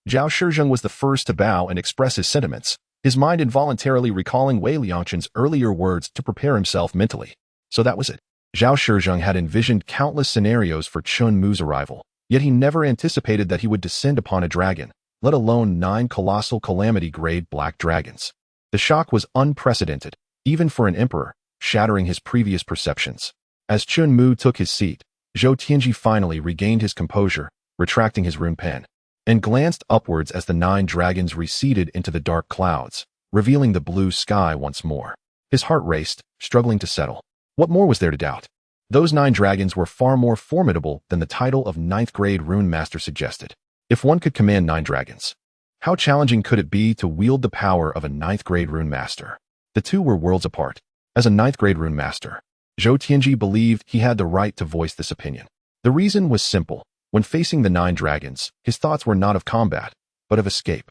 Zhao Shizhen was the first to bow and express his sentiments, his mind involuntarily recalling Wei Liangchen's earlier words to prepare himself mentally. So that was it. Zhao Shizhen had envisioned countless scenarios for Chen Mu's arrival, yet he never anticipated that he would descend upon a dragon, let alone 9 colossal calamity-grade black dragons. The shock was unprecedented, even for an emperor, shattering his previous perceptions. As Chen Mu took his seat, Zhou Tianji finally regained his composure, retracting his rune pen, and glanced upwards as the 9 dragons receded into the dark clouds, revealing the blue sky once more. His heart raced, struggling to settle. What more was there to doubt? Those 9 dragons were far more formidable than the title of 9th grade rune master suggested. If one could command 9 dragons, how challenging could it be to wield the power of a 9th grade rune master? The two were worlds apart. As a 9th grade rune master, Zhou Tianji believed he had the right to voice this opinion. The reason was simple. When facing the 9 dragons, his thoughts were not of combat, but of escape.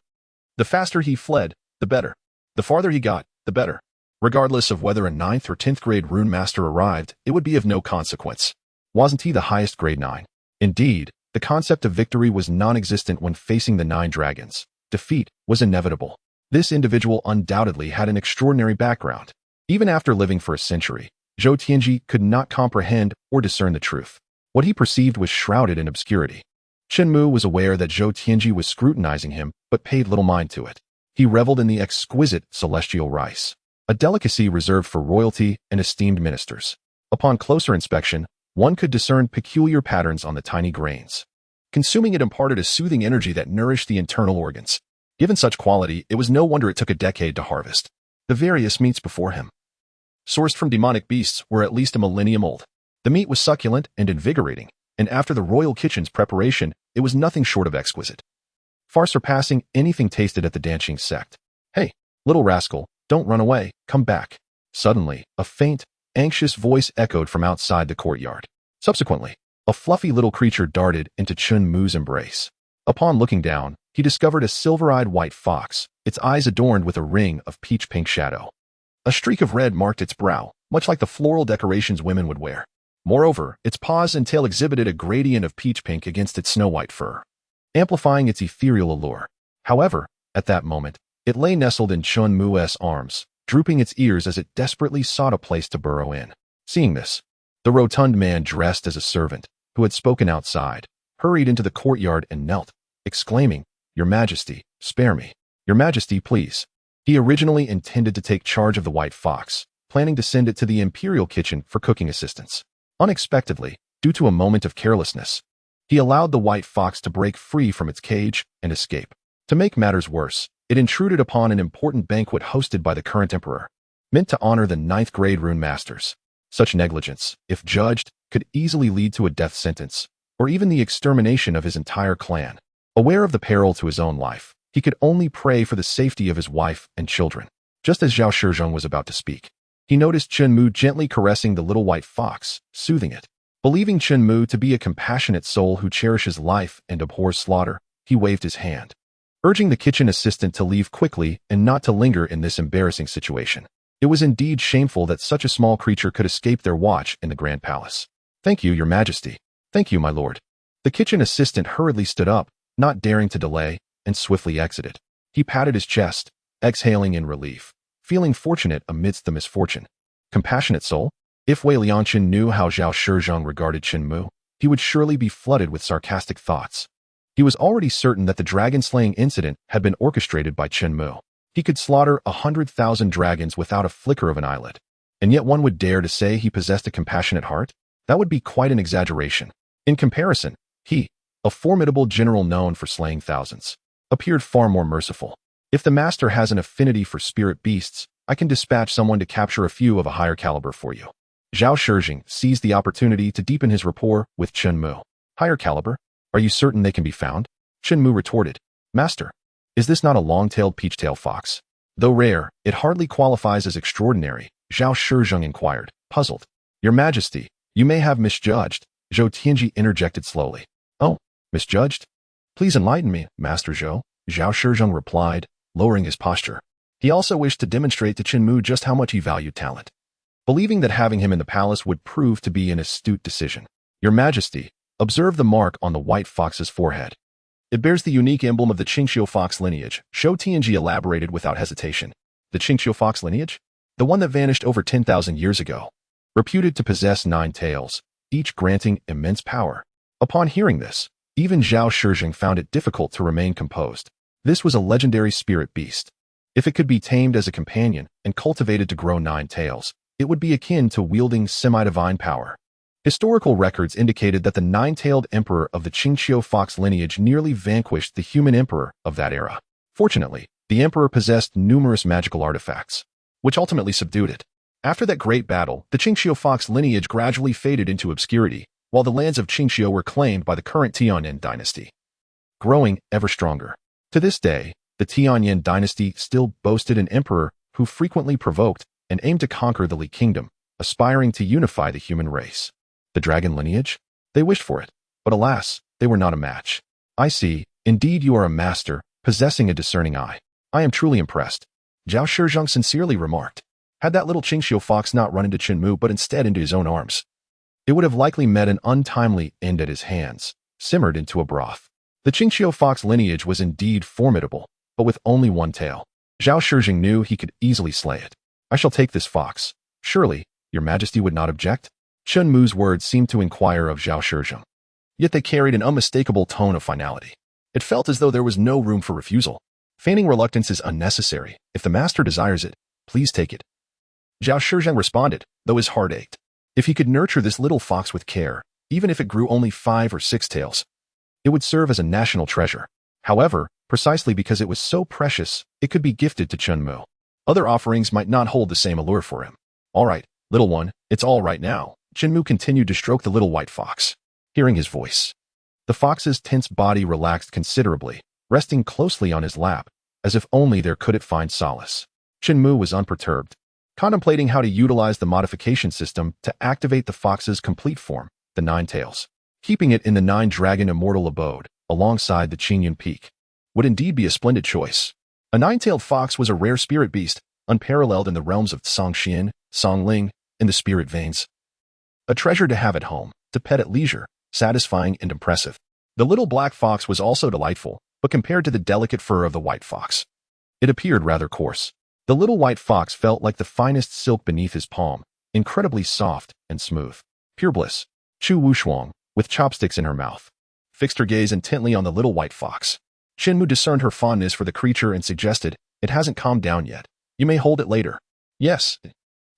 The faster he fled, the better. The farther he got, the better. Regardless of whether a 9th or 10th grade rune master arrived, it would be of no consequence. Wasn't he the highest grade 9? Indeed, the concept of victory was non-existent when facing the 9 dragons. Defeat was inevitable. This individual undoubtedly had an extraordinary background. Even after living for a century, Zhou Tianji could not comprehend or discern the truth. What he perceived was shrouded in obscurity. Chen Mu was aware that Zhou Tianji was scrutinizing him, but paid little mind to it. He reveled in the exquisite celestial rice, a delicacy reserved for royalty and esteemed ministers. Upon closer inspection, one could discern peculiar patterns on the tiny grains. Consuming it imparted a soothing energy that nourished the internal organs. Given such quality, it was no wonder it took a decade to harvest. The various meats before him, sourced from demonic beasts, were at least a millennium old. The meat was succulent and invigorating, and after the royal kitchen's preparation, it was nothing short of exquisite, far surpassing anything tasted at the Danqing sect. Hey, little rascal, don't run away, come back. Suddenly, a faint, anxious voice echoed from outside the courtyard. Subsequently, a fluffy little creature darted into Chen Mu's embrace. Upon looking down, he discovered a silver-eyed white fox, its eyes adorned with a ring of peach-pink shadow. A streak of red marked its brow, much like the floral decorations women would wear. Moreover, its paws and tail exhibited a gradient of peach pink against its snow-white fur, amplifying its ethereal allure. However, at that moment, it lay nestled in Chen Mu's arms, drooping its ears as it desperately sought a place to burrow in. Seeing this, the rotund man dressed as a servant, who had spoken outside, hurried into the courtyard and knelt, exclaiming, "Your Majesty, spare me. Your Majesty, please." He originally intended to take charge of the white fox, planning to send it to the imperial kitchen for cooking assistance. Unexpectedly, due to a moment of carelessness, he allowed the white fox to break free from its cage and escape. To make matters worse, it intruded upon an important banquet hosted by the current emperor, meant to honor the 9th grade rune masters. Such negligence, if judged, could easily lead to a death sentence, or even the extermination of his entire clan. Aware of the peril to his own life, he could only pray for the safety of his wife and children. Just as Zhao Shizhong was about to speak, he noticed Chen Mu gently caressing the little white fox, soothing it. Believing Chen Mu to be a compassionate soul who cherishes life and abhors slaughter, he waved his hand, urging the kitchen assistant to leave quickly and not to linger in this embarrassing situation. It was indeed shameful that such a small creature could escape their watch in the Grand Palace. "Thank you, Your Majesty. Thank you, my lord." The kitchen assistant hurriedly stood up, not daring to delay, and swiftly exited. He patted his chest, exhaling in relief, feeling fortunate amidst the misfortune. Compassionate soul? If Wei Lianqun knew how Zhao Shizhong regarded Chen Mu, he would surely be flooded with sarcastic thoughts. He was already certain that the dragon-slaying incident had been orchestrated by Chen Mu. He could slaughter 100,000 dragons without a flicker of an eyelid. And yet one would dare to say he possessed a compassionate heart? That would be quite an exaggeration. In comparison, he, a formidable general known for slaying thousands, appeared far more merciful. If the master has an affinity for spirit beasts, I can dispatch someone to capture a few of a higher caliber for you. Zhao Shizhong seized the opportunity to deepen his rapport with Chen Mu. Higher caliber? Are you certain they can be found? Chen Mu retorted. Master, is this not a long-tailed peach-tailed fox? Though rare, it hardly qualifies as extraordinary, Zhao Shizhong inquired, puzzled. Your Majesty, you may have misjudged, Zhou Tianji interjected slowly. Oh, misjudged? Please enlighten me, Master Zhou, Zhao Shizhong replied, lowering his posture. He also wished to demonstrate to Chen Mu just how much he valued talent, believing that having him in the palace would prove to be an astute decision. Your Majesty, observe the mark on the white fox's forehead. It bears the unique emblem of the Qingqiu fox lineage, Zhou Tianji elaborated without hesitation. The Qingqiu fox lineage? The one that vanished over 10,000 years ago. Reputed to possess 9 tails, each granting immense power. Upon hearing this, even Zhao Shizhong found it difficult to remain composed. This was a legendary spirit beast. If it could be tamed as a companion and cultivated to grow 9 tails, it would be akin to wielding semi-divine power. Historical records indicated that the nine-tailed emperor of the Qingqiu fox lineage nearly vanquished the human emperor of that era. Fortunately, the emperor possessed numerous magical artifacts, which ultimately subdued it. After that great battle, the Qingqiu fox lineage gradually faded into obscurity, while the lands of Qingqiu were claimed by the current Tianyin dynasty, growing ever stronger. To this day, the Tianyin dynasty still boasted an emperor who frequently provoked and aimed to conquer the Li kingdom, aspiring to unify the human race. The dragon lineage? They wished for it, but alas, they were not a match. I see, indeed you are a master, possessing a discerning eye. I am truly impressed, Zhao Shizhong sincerely remarked. Had that little Qingqiu fox not run into Chen Mu but instead into his own arms, it would have likely met an untimely end at his hands, simmered into a broth. The Qingqiu fox lineage was indeed formidable, but with only one tail. Zhao Shizhong knew he could easily slay it. I shall take this fox. Surely, your majesty would not object? Chen Mu's words seemed to inquire of Zhao Shizhong. Yet they carried an unmistakable tone of finality. It felt as though there was no room for refusal. Feigning reluctance is unnecessary. If the master desires it, please take it. Zhao Shizhong responded, though his heart ached. If he could nurture this little fox with care, even if it grew only 5 or 6 tails, it would serve as a national treasure. However, precisely because it was so precious, it could be gifted to Chen Mu. Other offerings might not hold the same allure for him. All right, little one, it's all right now. Chen Mu continued to stroke the little white fox. Hearing his voice, the fox's tense body relaxed considerably, resting closely on his lap, as if only there could it find solace. Chen Mu was unperturbed, contemplating how to utilize the modification system to activate the fox's complete form, the Nine Tails. Keeping it in the Nine-Dragon Immortal Abode, alongside the Qingyun Peak, would indeed be a splendid choice. A nine-tailed fox was a rare spirit beast, unparalleled in the realms of Songxian, Songling, and the spirit veins. A treasure to have at home, to pet at leisure, satisfying and impressive. The little black fox was also delightful, but compared to the delicate fur of the white fox, it appeared rather coarse. The little white fox felt like the finest silk beneath his palm, incredibly soft and smooth. Pure bliss. Chu Wushuang, with chopsticks in her mouth, fixed her gaze intently on the little white fox. Chen Mu discerned her fondness for the creature and suggested, "It hasn't calmed down yet. You may hold it later." "Yes,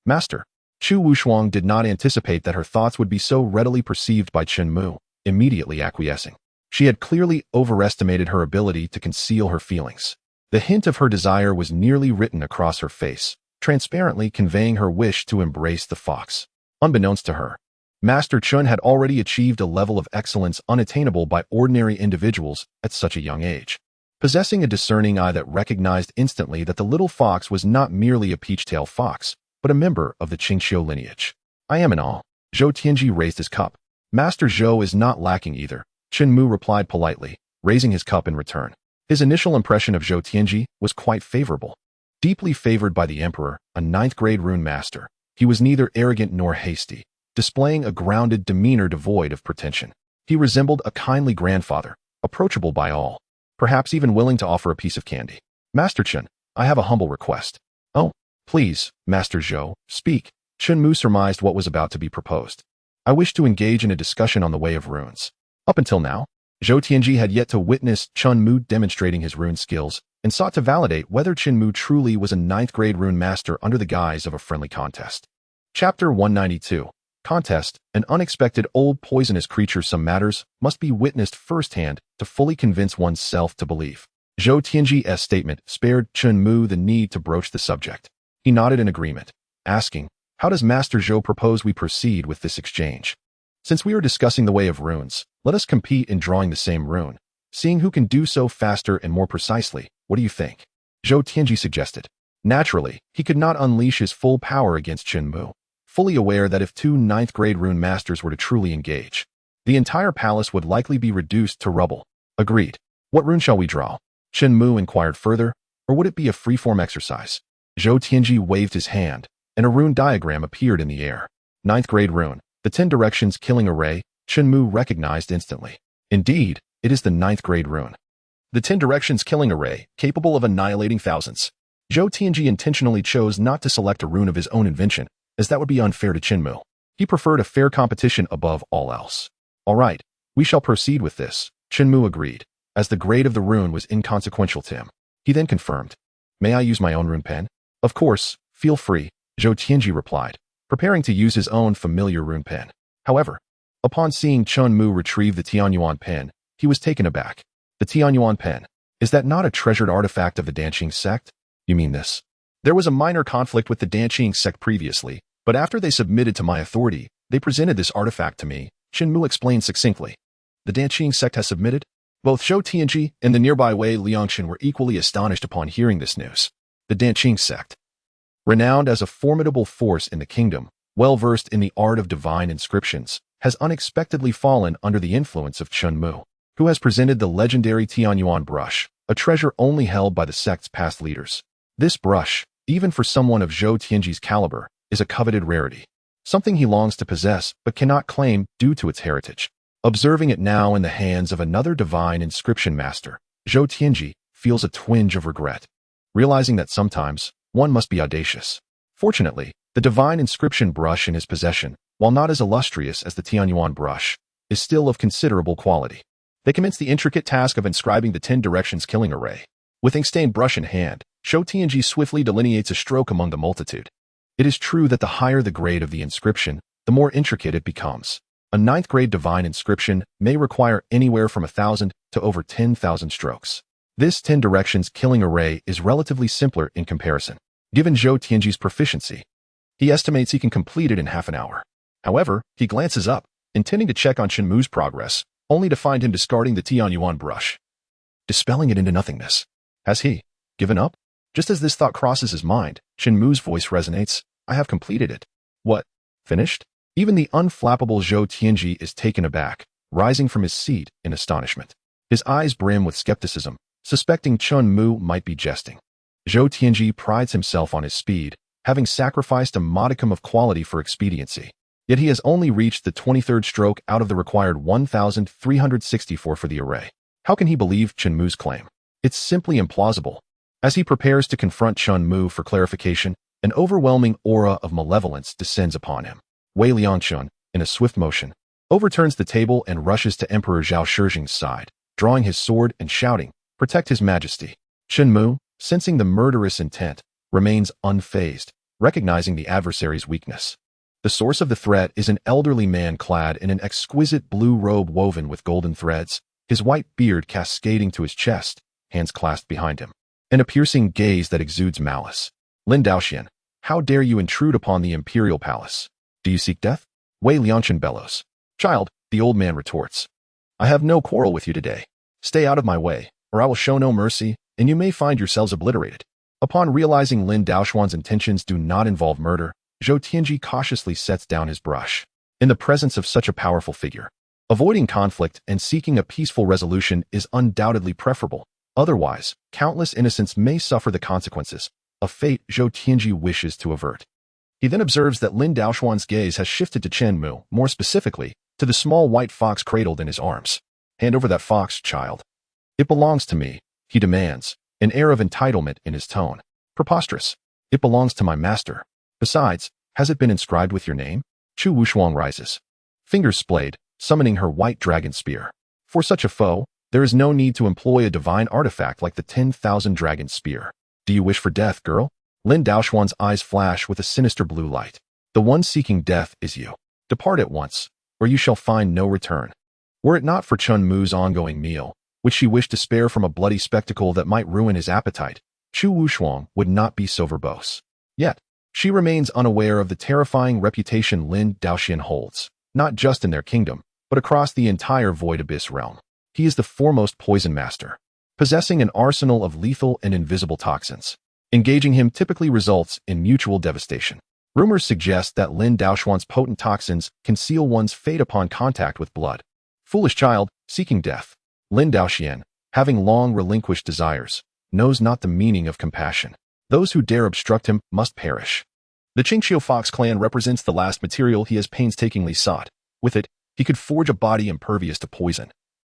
master." Chu Wushuang did not anticipate that her thoughts would be so readily perceived by Chen Mu, immediately acquiescing. She had clearly overestimated her ability to conceal her feelings. The hint of her desire was nearly written across her face, transparently conveying her wish to embrace the fox. Unbeknownst to her, Master Chen had already achieved a level of excellence unattainable by ordinary individuals at such a young age. Possessing a discerning eye that recognized instantly that the little fox was not merely a peach-tailed fox, but a member of the Qingqiu lineage. "I am in awe." Zhou Tianji raised his cup. "Master Zhou is not lacking either," Chen Mu replied politely, raising his cup in return. His initial impression of Zhou Tianji was quite favorable. Deeply favored by the emperor, a 9th-grade rune master, he was neither arrogant nor hasty, displaying a grounded demeanor devoid of pretension. He resembled a kindly grandfather, approachable by all, perhaps even willing to offer a piece of candy. "Master Chen, I have a humble request." "Oh, please, Master Zhou, speak." Chen Mu surmised what was about to be proposed. "I wish to engage in a discussion on the way of runes." Up until now, Zhou Tianji had yet to witness Chen Mu demonstrating his rune skills and sought to validate whether Chen Mu truly was a 9th-grade rune master under the guise of a friendly contest. Chapter 192. Contest. An unexpected old poisonous creature. Some matters must be witnessed firsthand to fully convince one's self to believe. Zhou Tianji's statement spared Chen Mu the need to broach the subject. He nodded in agreement, asking, "How does Master Zhou propose we proceed with this exchange? Since we are discussing the way of runes, let us compete in drawing the same rune, seeing who can do so faster and more precisely. What do you think?" Zhou Tianji suggested. Naturally, he could not unleash his full power against Chen Mu, fully aware that if 2 9th-grade rune masters were to truly engage, the entire palace would likely be reduced to rubble. Agreed. What rune shall we draw? Chen Mu inquired further, or would it be a free-form exercise? Zhou Tianji waved his hand, and a rune diagram appeared in the air. 9th-grade rune, the 10 Directions Killing Array. Chen Mu recognized instantly. Indeed, it is the 9th-grade rune. The 10 Directions Killing Array, capable of annihilating thousands. Zhou Tianji intentionally chose not to select a rune of his own invention, as that would be unfair to Chen Mu. He preferred a fair competition above all else. "All right, we shall proceed with this," Chen Mu agreed, as the grade of the rune was inconsequential to him. He then confirmed, "May I use my own rune pen?" "Of course, feel free," Zhou Tianji replied, preparing to use his own familiar rune pen. However, upon seeing Chen Mu retrieve the Tianyuan pen, he was taken aback. The Tianyuan pen, is that not a treasured artifact of the Danqing sect? You mean this? There was a minor conflict with the Danqing sect previously, but after they submitted to my authority, they presented this artifact to me, Chen Mu explained succinctly. The Danqing sect has submitted? Both Zhou Tianji and the nearby Wei Liangshan were equally astonished upon hearing this news. The Danqing sect, renowned as a formidable force in the kingdom, well-versed in the art of divine inscriptions, has unexpectedly fallen under the influence of Chen Mu, who has presented the legendary Tianyuan brush, a treasure only held by the sect's past leaders. This brush, even for someone of Zhou Tianji's caliber, is a coveted rarity, something he longs to possess but cannot claim due to its heritage. Observing it now in the hands of another divine inscription master, Zhou Tianji feels a twinge of regret, realizing that sometimes one must be audacious. Fortunately, the divine inscription brush in his possession, while not as illustrious as the Tianyuan brush, is still of considerable quality. They commence the intricate task of inscribing the 10 directions killing array. With ink-stained brush in hand, Zhou Tianji swiftly delineates a stroke among the multitude. It is true that the higher the grade of the inscription, the more intricate it becomes. A 9th grade divine inscription may require anywhere from 1,000 to over 10,000 strokes. This 10 directions killing array is relatively simpler in comparison. Given Zhou Tianji's proficiency, he estimates he can complete it in half an hour. However, he glances up, intending to check on Chen Mu's progress, only to find him discarding the Tianyuan brush, dispelling it into nothingness. Has he given up? Just as this thought crosses his mind, Chen Mu's voice resonates. I have completed it. What? Finished? Even the unflappable Zhou Tianji is taken aback, rising from his seat in astonishment. His eyes brim with skepticism, suspecting Chen Mu might be jesting. Zhou Tianji prides himself on his speed, having sacrificed a modicum of quality for expediency. Yet he has only reached the 23rd stroke out of the required 1,364 for the array. How can he believe Chen Mu's claim? It's simply implausible. As he prepares to confront Chen Mu for clarification, an overwhelming aura of malevolence descends upon him. Wei Liangshan, in a swift motion, overturns the table and rushes to Emperor Zhao Shijing's side, drawing his sword and shouting, "Protect his majesty." Chen Mu, sensing the murderous intent, remains unfazed, recognizing the adversary's weakness. The source of the threat is an elderly man clad in an exquisite blue robe woven with golden threads, his white beard cascading to his chest, hands clasped behind him, and a piercing gaze that exudes malice. Lin Daoxian, how dare you intrude upon the imperial palace? Do you seek death? Wei Liangshan bellows. Child, the old man retorts. I have no quarrel with you today. Stay out of my way, or I will show no mercy, and you may find yourselves obliterated. Upon realizing Lin Daoxuan's intentions do not involve murder, Zhou Tianji cautiously sets down his brush. In the presence of such a powerful figure, avoiding conflict and seeking a peaceful resolution is undoubtedly preferable. Otherwise, countless innocents may suffer the consequences, a fate Zhou Tianji wishes to avert. He then observes that Lin Daoxuan's gaze has shifted to Chen Mu, more specifically, to the small white fox cradled in his arms. Hand over that fox, child. It belongs to me, he demands, an air of entitlement in his tone. Preposterous. It belongs to my master. Besides, has it been inscribed with your name? Chu Wushuang rises, fingers splayed, summoning her white dragon spear. For such a foe, there is no need to employ a divine artifact like the 10,000 dragon spear. Do you wish for death, girl? Lin Daoxuan's eyes flash with a sinister blue light. The one seeking death is you. Depart at once, or you shall find no return. Were it not for Chen Mu's ongoing meal, which she wished to spare from a bloody spectacle that might ruin his appetite, Chu Wushuang would not be so verbose. Yet, she remains unaware of the terrifying reputation Lin Daoxian holds, not just in their kingdom, but across the entire Void Abyss realm. He is the foremost poison master, possessing an arsenal of lethal and invisible toxins. Engaging him typically results in mutual devastation. Rumors suggest that Lin Daoxuan's potent toxins can seal one's fate upon contact with blood. Foolish child, seeking death. Lin Daoxian, having long relinquished desires, knows not the meaning of compassion. Those who dare obstruct him must perish. The Qingqiu Fox clan represents the last material he has painstakingly sought. With it, he could forge a body impervious to poison.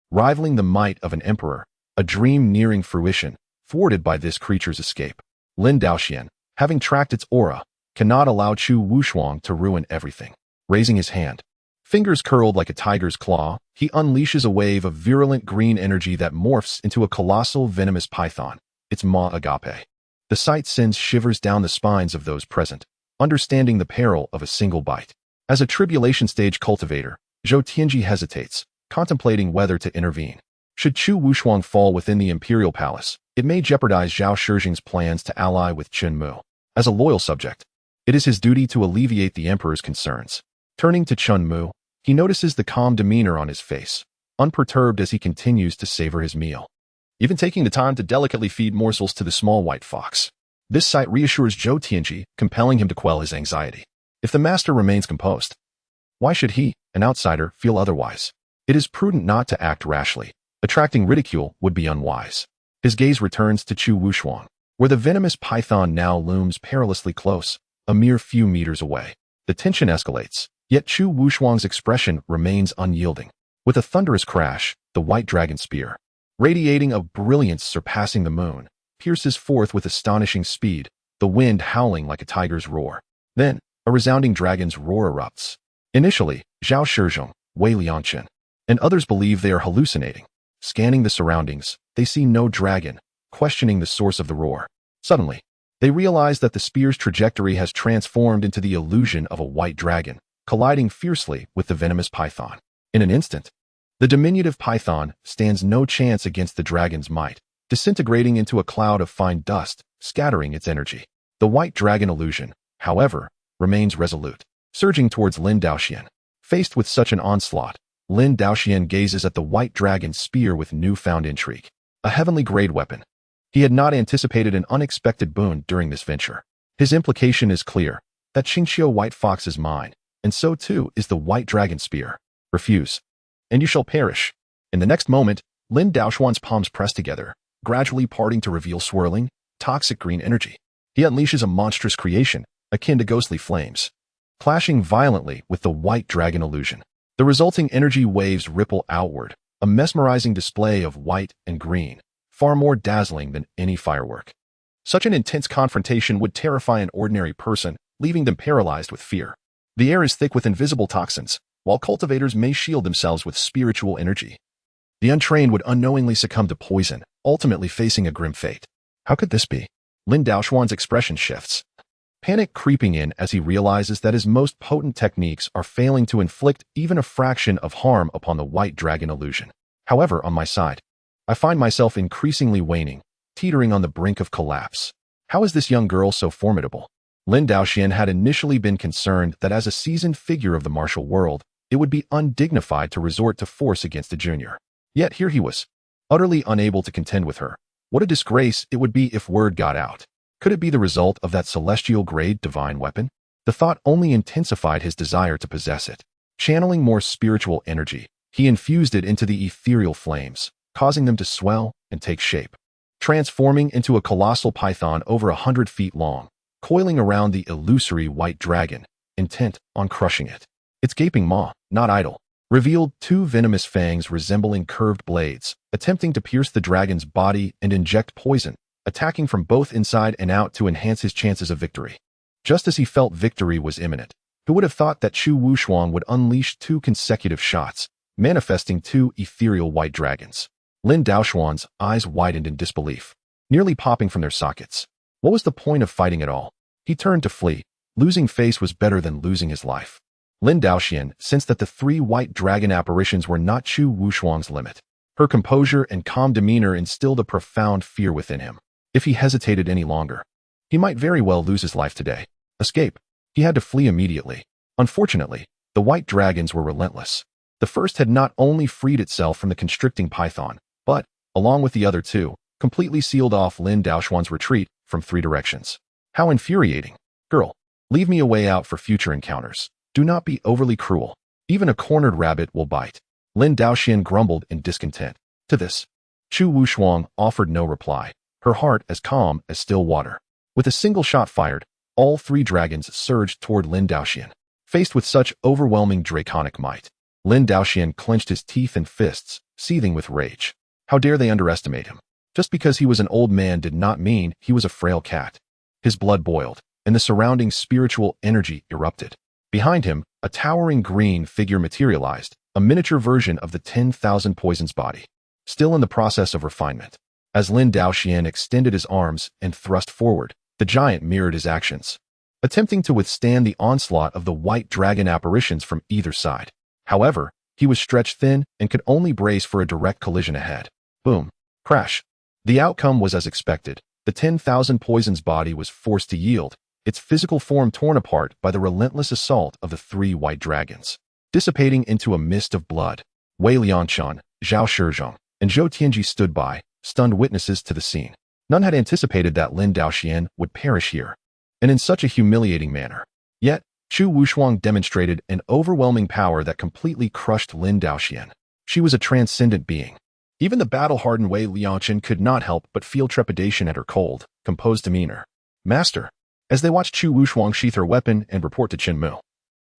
Rivaling the might of an emperor, a dream nearing fruition, thwarted by this creature's escape. Lin Daoxian, having tracked its aura, cannot allow Chu Wushuang to ruin everything. Raising his hand, fingers curled like a tiger's claw, he unleashes a wave of virulent green energy that morphs into a colossal venomous python, its maw agape. The sight sends shivers down the spines of those present, understanding the peril of a single bite. As a tribulation stage cultivator, Zhou Tianji hesitates, contemplating whether to intervene. Should Chu Wushuang fall within the imperial palace, it may jeopardize Zhao Shijing's plans to ally with Chen Mu. As a loyal subject, it is his duty to alleviate the emperor's concerns. Turning to Chen Mu, he notices the calm demeanor on his face, unperturbed as he continues to savor his meal, even taking the time to delicately feed morsels to the small white fox. This sight reassures Zhou Tianji, compelling him to quell his anxiety. If the master remains composed, why should he, an outsider, feel otherwise? It is prudent not to act rashly. Attracting ridicule would be unwise. His gaze returns to Chu Wushuang, where the venomous python now looms perilously close, a mere few meters away. The tension escalates, yet Chu Wushuang's expression remains unyielding. With a thunderous crash, the white dragon spear, radiating a brilliance surpassing the moon, pierces forth with astonishing speed, the wind howling like a tiger's roar. Then, a resounding dragon's roar erupts. Initially, Zhao Shijing, Wei Liangchen, and others believe they are hallucinating. Scanning the surroundings, they see no dragon, questioning the source of the roar. Suddenly, they realize that the spear's trajectory has transformed into the illusion of a white dragon, colliding fiercely with the venomous python. In an instant, the diminutive python stands no chance against the dragon's might, disintegrating into a cloud of fine dust, scattering its energy. The white dragon illusion, however, remains resolute, surging towards Lin Daoxian. Faced with such an onslaught, Lin Daoxian gazes at the white dragon's spear with newfound intrigue. A heavenly grade weapon. He had not anticipated an unexpected boon during this venture. His implication is clear, that Qingqiu White Fox is mine, and so too is the white dragon spear. Refuse, and you shall perish. In the next moment, Lin Daoxuan's palms press together, gradually parting to reveal swirling, toxic green energy. He unleashes a monstrous creation, akin to ghostly flames, clashing violently with the white dragon illusion. The resulting energy waves ripple outward, a mesmerizing display of white and green, far more dazzling than any firework. Such an intense confrontation would terrify an ordinary person, leaving them paralyzed with fear. The air is thick with invisible toxins, while cultivators may shield themselves with spiritual energy. The untrained would unknowingly succumb to poison, ultimately facing a grim fate. How could this be? Lin Daoxuan's expression shifts, panic creeping in as he realizes that his most potent techniques are failing to inflict even a fraction of harm upon the white dragon illusion. However, on my side, I find myself increasingly waning, teetering on the brink of collapse. How is this young girl so formidable? Lin Daoxian had initially been concerned that as a seasoned figure of the martial world, it would be undignified to resort to force against a junior. Yet here he was, utterly unable to contend with her. What a disgrace it would be if word got out. Could it be the result of that celestial-grade divine weapon? The thought only intensified his desire to possess it. Channeling more spiritual energy, he infused it into the ethereal flames, causing them to swell and take shape, transforming into a colossal python over 100 feet long, coiling around the illusory white dragon, intent on crushing it. Its gaping maw, not idle, revealed two venomous fangs resembling curved blades, attempting to pierce the dragon's body and inject poison, attacking from both inside and out to enhance his chances of victory. Just as he felt victory was imminent, who would have thought that Chu Wushuang would unleash two consecutive shots, manifesting two ethereal white dragons? Lin Daoxuan's eyes widened in disbelief, nearly popping from their sockets. What was the point of fighting at all? He turned to flee. Losing face was better than losing his life. Lin Daoxian sensed that the three white dragon apparitions were not Chu Wushuang's limit. Her composure and calm demeanor instilled a profound fear within him. If he hesitated any longer, he might very well lose his life today. Escape. He had to flee immediately. Unfortunately, the white dragons were relentless. The first had not only freed itself from the constricting python, but, along with the other two, completely sealed off Lin Daoxuan's retreat from 3 directions. How infuriating. Girl, leave me a way out for future encounters. Do not be overly cruel. Even a cornered rabbit will bite. Lin Daoxian grumbled in discontent. To this, Chu Wushuang offered no reply, her heart as calm as still water. With a single shot fired, all 3 dragons surged toward Lin Daoxian. Faced with such overwhelming draconic might, Lin Daoxian clenched his teeth and fists, seething with rage. How dare they underestimate him? Just because he was an old man did not mean he was a frail cat. His blood boiled, and the surrounding spiritual energy erupted. Behind him, a towering green figure materialized, a miniature version of the 10,000 Poisons body, still in the process of refinement. As Lin Daoxian extended his arms and thrust forward, the giant mirrored his actions. attempting to withstand the onslaught of the white dragon apparitions from either side. However, he was stretched thin and could only brace for a direct collision ahead. Boom. Crash. The outcome was as expected. The 10,000 poisons body was forced to yield, its physical form torn apart by the relentless assault of the three white dragons. Dissipating into a mist of blood, Wei Liangshan, Zhao Shizhong, and Zhou Tianji stood by, stunned witnesses to the scene. None had anticipated that Lin Daoxian would perish here, and in such a humiliating manner. Yet, Chu Wushuang demonstrated an overwhelming power that completely crushed Lin Daoxian. She was a transcendent being. Even the battle-hardened Wei Liangshan could not help but feel trepidation at her cold, composed demeanor. Master. As they watched Chu Wushuang sheath her weapon and report to Chen Mu,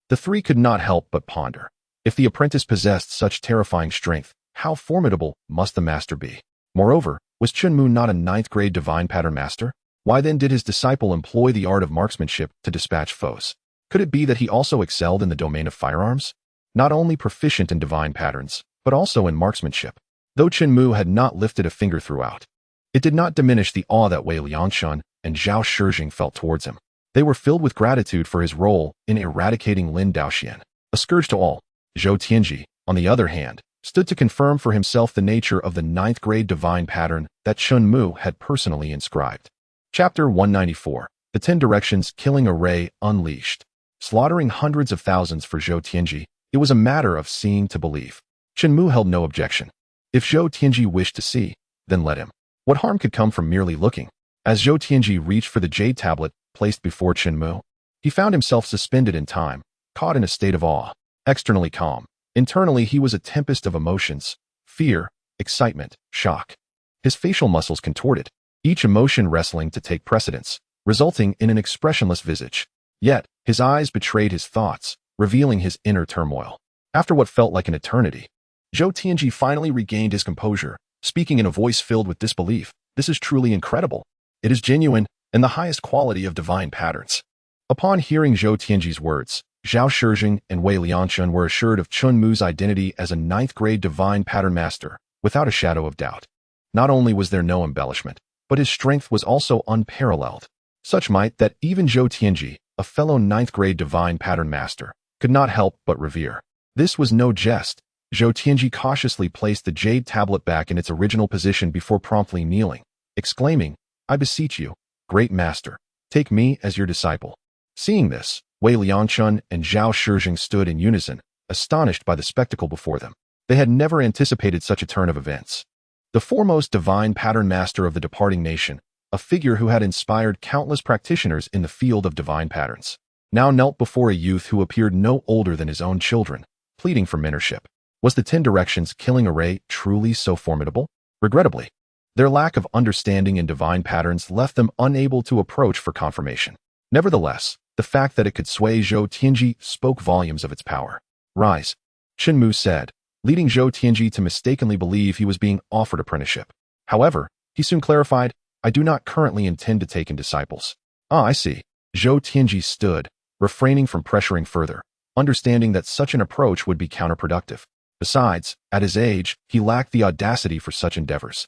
the three could not help but ponder. If the apprentice possessed such terrifying strength, how formidable must the master be? Moreover, was Chen Mu not a 9th-grade divine pattern master? Why then did his disciple employ the art of marksmanship to dispatch foes? Could it be that he also excelled in the domain of firearms? Not only proficient in divine patterns, but also in marksmanship. Though Chen Mu had not lifted a finger throughout, it did not diminish the awe that Wei Liangshan and Zhao Shizhong felt towards him. They were filled with gratitude for his role in eradicating Lin Daoxian, a scourge to all. Zhou Tianji, on the other hand, stood to confirm for himself the nature of the 9th-grade divine pattern that Chen Mu had personally inscribed. Chapter 194. The 10 Directions Killing Array Unleashed. Slaughtering hundreds of thousands for Zhou Tianji, it was a matter of seeing to believe. Chen Mu held no objection. If Zhou Tianji wished to see, then let him. What harm could come from merely looking? As Zhou Tianji reached for the jade tablet placed before Chen Mu, he found himself suspended in time, caught in a state of awe. Externally calm, internally he was a tempest of emotions: fear, excitement, shock. His facial muscles contorted, each emotion wrestling to take precedence, resulting in an expressionless visage. Yet, his eyes betrayed his thoughts, revealing his inner turmoil. After what felt like an eternity, Zhou Tianji finally regained his composure, speaking in a voice filled with disbelief. This is truly incredible. It is genuine and the highest quality of divine patterns. Upon hearing Zhou Tianji's words, Zhao Shizhong and Wei Liangshan were assured of Chen Mu's identity as a 9th-grade divine pattern master, without a shadow of doubt. Not only was there no embellishment, but his strength was also unparalleled. Such might that even Zhou Tianji, a fellow 9th-grade divine pattern master, could not help but revere. This was no jest. Zhou Tianji cautiously placed the jade tablet back in its original position before promptly kneeling, exclaiming, "I beseech you, great master, take me as your disciple." Seeing this, Wei Liangshan and Zhao Shizhong stood in unison, astonished by the spectacle before them. They had never anticipated such a turn of events. The foremost divine pattern master of the departing nation, a figure who had inspired countless practitioners in the field of divine patterns, now knelt before a youth who appeared no older than his own children, pleading for mentorship. Was the 10 Directions Killing Array truly so formidable? Regrettably, their lack of understanding in divine patterns left them unable to approach for confirmation. Nevertheless, the fact that it could sway Zhou Tianji spoke volumes of its power. "Rise," Chen Mu said, leading Zhou Tianji to mistakenly believe he was being offered apprenticeship. However, he soon clarified, "I do not currently intend to take in disciples." "Ah, I see." Zhou Tianji stood, refraining from pressuring further, understanding that such an approach would be counterproductive. Besides, at his age, he lacked the audacity for such endeavors,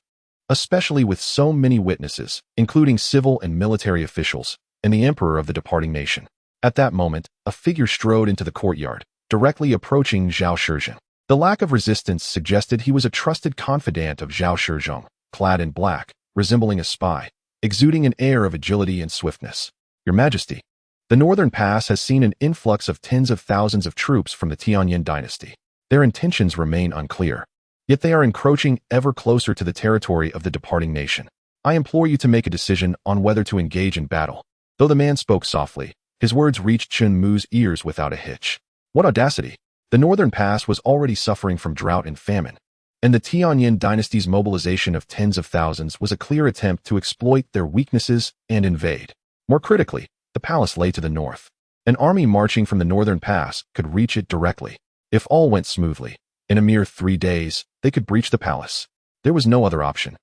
especially with so many witnesses, including civil and military officials, and the emperor of the departing nation. At that moment, a figure strode into the courtyard, directly approaching Zhao Shizhong. The lack of resistance suggested he was a trusted confidant of Zhao Shizhong, clad in black, resembling a spy, exuding an air of agility and swiftness. "Your Majesty, the Northern Pass has seen an influx of tens of thousands of troops from the Tianyin dynasty. Their intentions remain unclear, yet they are encroaching ever closer to the territory of the departing nation. I implore you to make a decision on whether to engage in battle." Though the man spoke softly, his words reached Chen Mu's ears without a hitch. What audacity! The Northern Pass was already suffering from drought and famine, and the Tianyin dynasty's mobilization of tens of thousands was a clear attempt to exploit their weaknesses and invade. More critically, the palace lay to the north. An army marching from the Northern Pass could reach it directly. If all went smoothly, in a mere 3 days, they could breach the palace. There was no other option.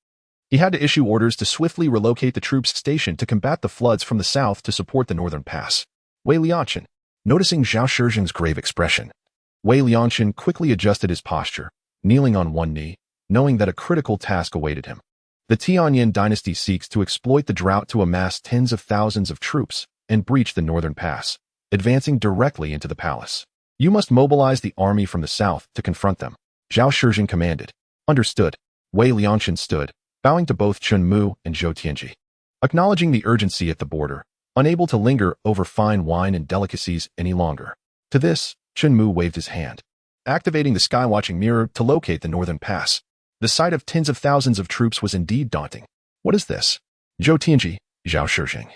He had to issue orders to swiftly relocate the troops stationed to combat the floods from the south to support the Northern Pass. Wei Liangshan, noticing Zhao Shizhong's grave expression, Wei Liangshan quickly adjusted his posture, kneeling on one knee, knowing that a critical task awaited him. The Tianyin dynasty seeks to exploit the drought to amass tens of thousands of troops, and breached the northern pass, advancing directly into the palace. You must mobilize the army from the south to confront them, Zhao Shijing commanded. Understood. Wei Liangchen stood, bowing to both Chen Mu and Zhou Tianji. Acknowledging the urgency at the border, unable to linger over fine wine and delicacies any longer. To this, Chen Mu waved his hand, activating the skywatching mirror to locate the northern pass. The sight of tens of thousands of troops was indeed daunting. What is this? Zhou Tianji, Zhao Shijing,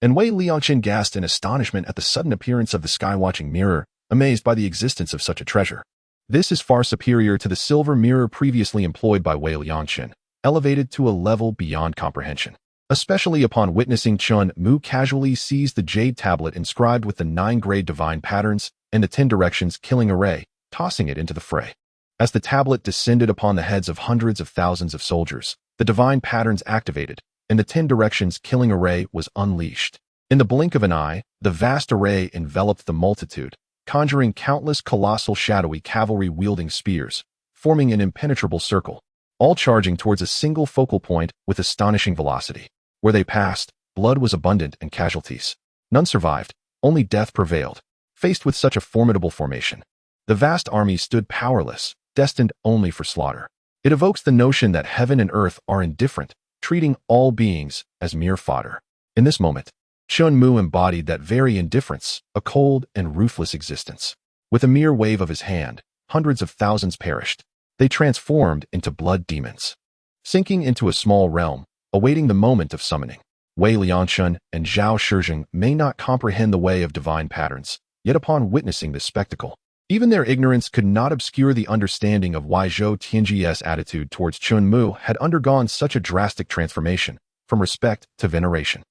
and Wei Liangchen gasped in astonishment at the sudden appearance of the skywatching mirror, amazed by the existence of such a treasure. This is far superior to the silver mirror previously employed by Wei Liangchen, elevated to a level beyond comprehension. Especially upon witnessing Chen Mu casually seize the jade tablet inscribed with the 9-grade divine patterns and the 10 directions killing array, tossing it into the fray. As the tablet descended upon the heads of hundreds of thousands of soldiers, the divine patterns activated, and the 10 directions killing array was unleashed. In the blink of an eye, the vast array enveloped the multitude, conjuring countless colossal shadowy cavalry-wielding spears, forming an impenetrable circle, all charging towards a single focal point with astonishing velocity. Where they passed, blood was abundant and casualties. None survived, only death prevailed. Faced with such a formidable formation, the vast army stood powerless, destined only for slaughter. It evokes the notion that heaven and earth are indifferent, treating all beings as mere fodder. In this moment, Chen Mu embodied that very indifference, a cold and ruthless existence. With a mere wave of his hand, hundreds of thousands perished. They transformed into blood demons, sinking into a small realm, awaiting the moment of summoning. Wei Liangchen and Zhao Shijing may not comprehend the way of divine patterns, yet upon witnessing this spectacle, even their ignorance could not obscure the understanding of why Zhou Tianji's attitude towards Chen Mu had undergone such a drastic transformation, from respect to veneration,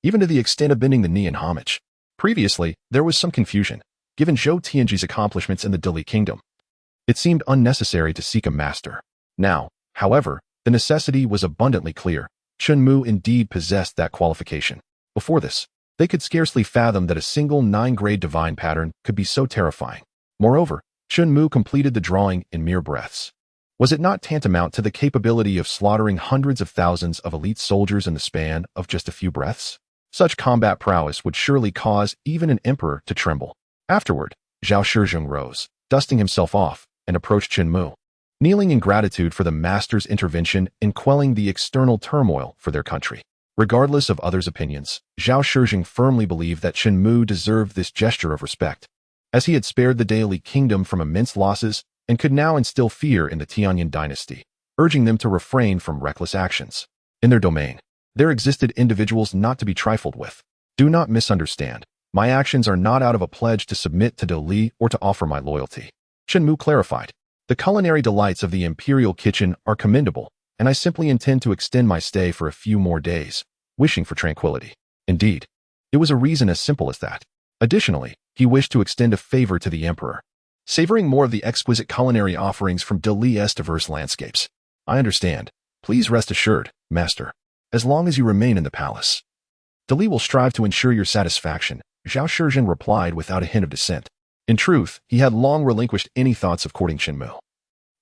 even to the extent of bending the knee in homage. Previously, there was some confusion, given Zhou Tianji's accomplishments in the Dili Kingdom. It seemed unnecessary to seek a master. Now, however, the necessity was abundantly clear. Chen Mu indeed possessed that qualification. Before this, they could scarcely fathom that a single 9-grade divine pattern could be so terrifying. Moreover, Chen Mu completed the drawing in mere breaths. Was it not tantamount to the capability of slaughtering hundreds of thousands of elite soldiers in the span of just a few breaths? Such combat prowess would surely cause even an emperor to tremble. Afterward, Zhao Shijing rose, dusting himself off, and approached Chen Mu, kneeling in gratitude for the master's intervention in quelling the external turmoil for their country. Regardless of others' opinions, Zhao Shijing firmly believed that Chen Mu deserved this gesture of respect, as he had spared the Dili Kingdom from immense losses and could now instill fear in the Tianyan dynasty, urging them to refrain from reckless actions. In their domain, there existed individuals not to be trifled with. Do not misunderstand. My actions are not out of a pledge to submit to Dili or to offer my loyalty, Chen Mu clarified. The culinary delights of the imperial kitchen are commendable, and I simply intend to extend my stay for a few more days, wishing for tranquility. Indeed, it was a reason as simple as that. Additionally, he wished to extend a favor to the emperor, savoring more of the exquisite culinary offerings from Dili's diverse landscapes. I understand. Please rest assured, master, as long as you remain in the palace. Dili will strive to ensure your satisfaction, Zhao Shijing replied without a hint of dissent. In truth, he had long relinquished any thoughts of courting Chen Mu,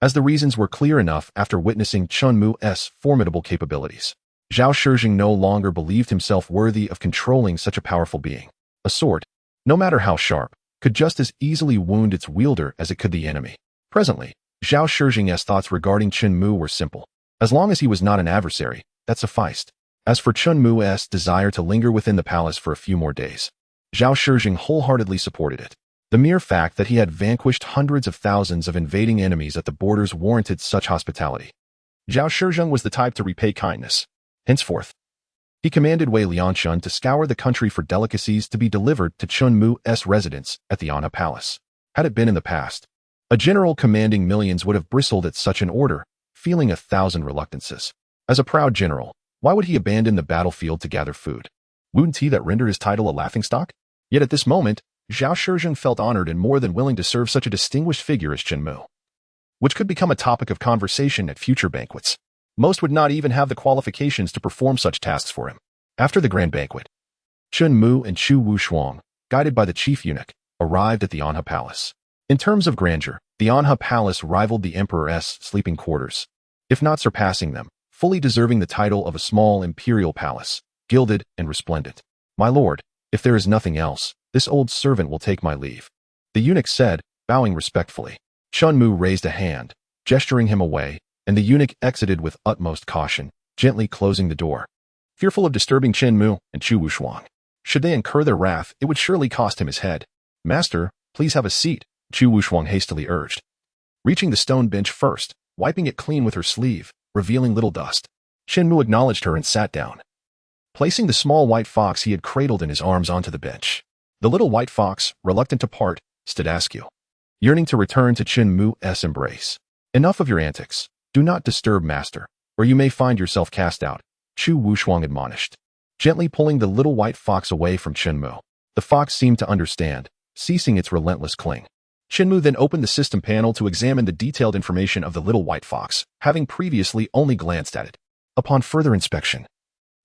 as the reasons were clear enough after witnessing Chen Mu's formidable capabilities. Zhao Shijing no longer believed himself worthy of controlling such a powerful being. A sword, no matter how sharp, could just as easily wound its wielder as it could the enemy. Presently, Zhao Shijing's thoughts regarding Chen Mu were simple. As long as he was not an adversary, that sufficed. As for Chen Mu's desire to linger within the palace for a few more days, Zhao Shijing wholeheartedly supported it. The mere fact that he had vanquished hundreds of thousands of invading enemies at the borders warranted such hospitality. Zhao Shijing was the type to repay kindness. Henceforth, he commanded Wei Liangchen to scour the country for delicacies to be delivered to Chen Mu's residence at the Anha Palace. Had it been in the past, a general commanding millions would have bristled at such an order, feeling 1,000 reluctances. As a proud general, why would he abandon the battlefield to gather food? Wouldn't he that render his title a laughingstock? Yet at this moment, Zhao Shijing felt honored and more than willing to serve such a distinguished figure as Chen Mu, which could become a topic of conversation at future banquets. Most would not even have the qualifications to perform such tasks for him. After the grand banquet, Chen Mu and Chu Wushuang, guided by the chief eunuch, arrived at the Anha Palace. In terms of grandeur, the Anha Palace rivaled the emperor's sleeping quarters, if not surpassing them, fully deserving the title of a small imperial palace, gilded and resplendent. My lord, If there is nothing else, this old servant will take my leave." The eunuch said, bowing respectfully. Chen Mu raised a hand, gesturing him away, and the eunuch exited with utmost caution, gently closing the door. Fearful of disturbing Chen Mu and Chu Wushuang, should they incur their wrath, it would surely cost him his head. "Master, please have a seat," Chu Wushuang hastily urged. Reaching the stone bench first, wiping it clean with her sleeve, revealing little dust, Chen Mu acknowledged her and sat down, placing the small white fox he had cradled in his arms onto the bench. The little white fox, reluctant to part, stood askew, yearning to return to Chen Mu's embrace. "Enough of your antics. Do not disturb master, or you may find yourself cast out," Chu Wushuang admonished, gently pulling the little white fox away from Chen Mu. The fox seemed to understand, ceasing its relentless cling. Chen Mu then opened the system panel to examine the detailed information of the little white fox, having previously only glanced at it. Upon further inspection,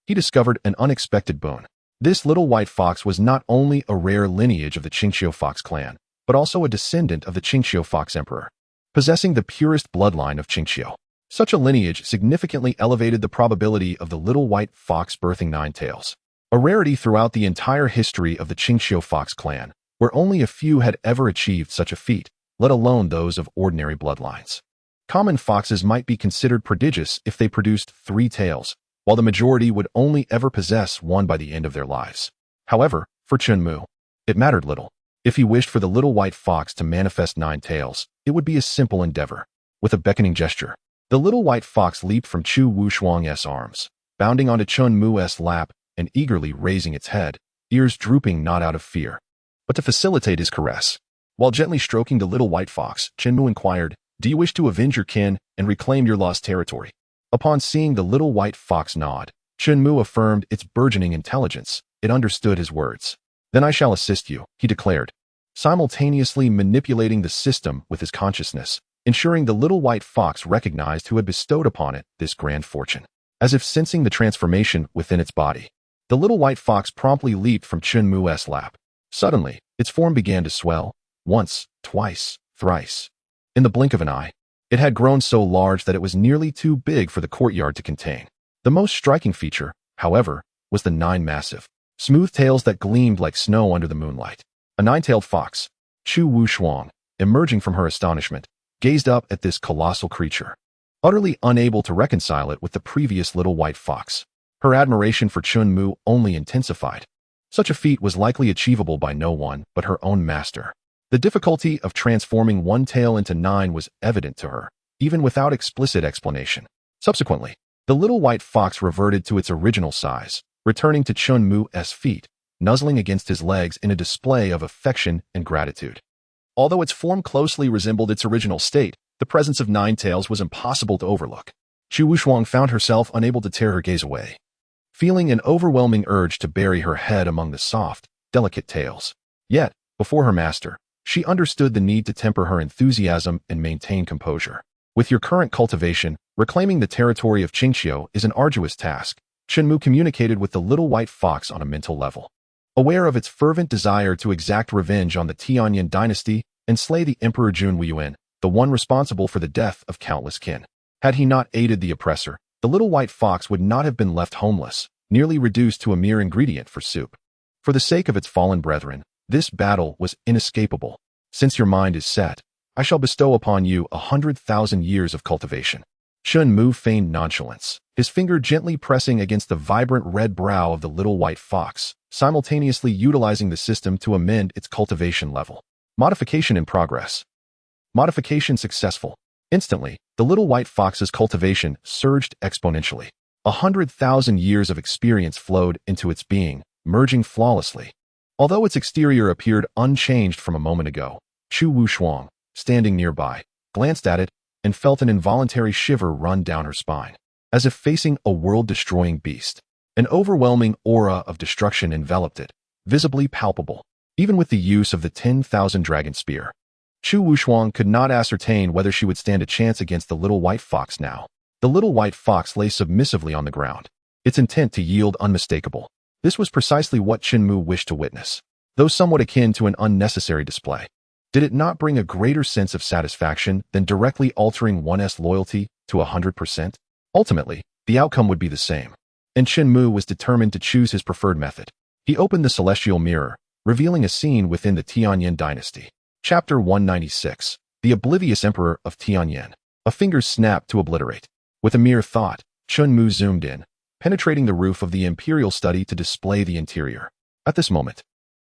he discovered an unexpected boon. This little white fox was not only a rare lineage of the Qingqiu fox clan, but also a descendant of the Qingqiu fox emperor, possessing the purest bloodline of Qingqiu. Such a lineage significantly elevated the probability of the little white fox birthing 9 tails, a rarity throughout the entire history of the Qingqiu fox clan, where only a few had ever achieved such a feat, let alone those of ordinary bloodlines. Common foxes might be considered prodigious if they produced 3 tails, while the majority would only ever possess 1 by the end of their lives. However, for Chen Mu, it mattered little. If he wished for the little white fox to manifest 9 tails, it would be a simple endeavor. With a beckoning gesture, the little white fox leaped from Chu Wushuang's arms, bounding onto Chen Mu's lap and eagerly raising its head, ears drooping not out of fear, but to facilitate his caress. While gently stroking the little white fox, Chen Mu inquired, "Do you wish to avenge your kin and reclaim your lost territory?" Upon seeing the little white fox nod, Chen Mu affirmed its burgeoning intelligence. It understood his words. "Then I shall assist you," he declared, simultaneously manipulating the system with his consciousness, ensuring the little white fox recognized who had bestowed upon it this grand fortune. As if sensing the transformation within its body, the little white fox promptly leaped from Chen Mu's lap. Suddenly, its form began to swell, once, twice, thrice. In the blink of an eye, it had grown so large that it was nearly too big for the courtyard to contain. The most striking feature, however, was the 9 massive, smooth tails that gleamed like snow under the moonlight. A 9-tailed fox, Chu Wushuang, emerging from her astonishment, gazed up at this colossal creature, utterly unable to reconcile it with the previous little white fox. Her admiration for Chen Mu only intensified. Such a feat was likely achievable by no one but her own master. The difficulty of transforming 1 tail into 9 was evident to her, even without explicit explanation. Subsequently, the little white fox reverted to its original size, returning to Chen Mu's feet, nuzzling against his legs in a display of affection and gratitude. Although its form closely resembled its original state, the presence of 9 tails was impossible to overlook. Chu Wushuang found herself unable to tear her gaze away, feeling an overwhelming urge to bury her head among the soft, delicate tails. Yet, before her master, she understood the need to temper her enthusiasm and maintain composure. With your current cultivation, reclaiming the territory of Qingqiu is an arduous task. Chen Mu communicated with the little white fox on a mental level, aware of its fervent desire to exact revenge on the Tianyan dynasty and slay the Emperor Jun Weiyuan, the one responsible for the death of countless kin. Had he not aided the oppressor, the little white fox would not have been left homeless, nearly reduced to a mere ingredient for soup. For the sake of its fallen brethren, this battle was inescapable. Since your mind is set, I shall bestow upon you 100,000 years of cultivation. Chen Mu feigned nonchalance, his finger gently pressing against the vibrant red brow of the little white fox, simultaneously utilizing the system to amend its cultivation level. Modification in progress. Modification successful. Instantly, the little white fox's cultivation surged exponentially. 100,000 years of experience flowed into its being, merging flawlessly. Although its exterior appeared unchanged from a moment ago, Chu Wushuang, standing nearby, glanced at it and felt an involuntary shiver run down her spine. As if facing a world-destroying beast, an overwhelming aura of destruction enveloped it, visibly palpable, even with the use of the 10,000 dragon spear. Chu Wushuang could not ascertain whether she would stand a chance against the little white fox now. The little white fox lay submissively on the ground, its intent to yield unmistakable. This was precisely what Chen Mu wished to witness, though somewhat akin to an unnecessary display. Did it not bring a greater sense of satisfaction than directly altering one's loyalty to 100%? Ultimately, the outcome would be the same, and Chen Mu was determined to choose his preferred method. He opened the celestial mirror, revealing a scene within the Tianyin dynasty. Chapter 196. The Oblivious Emperor of Tianyin. A finger snapped to obliterate. With a mere thought, Chen Mu zoomed in, penetrating the roof of the imperial study to display the interior. At this moment,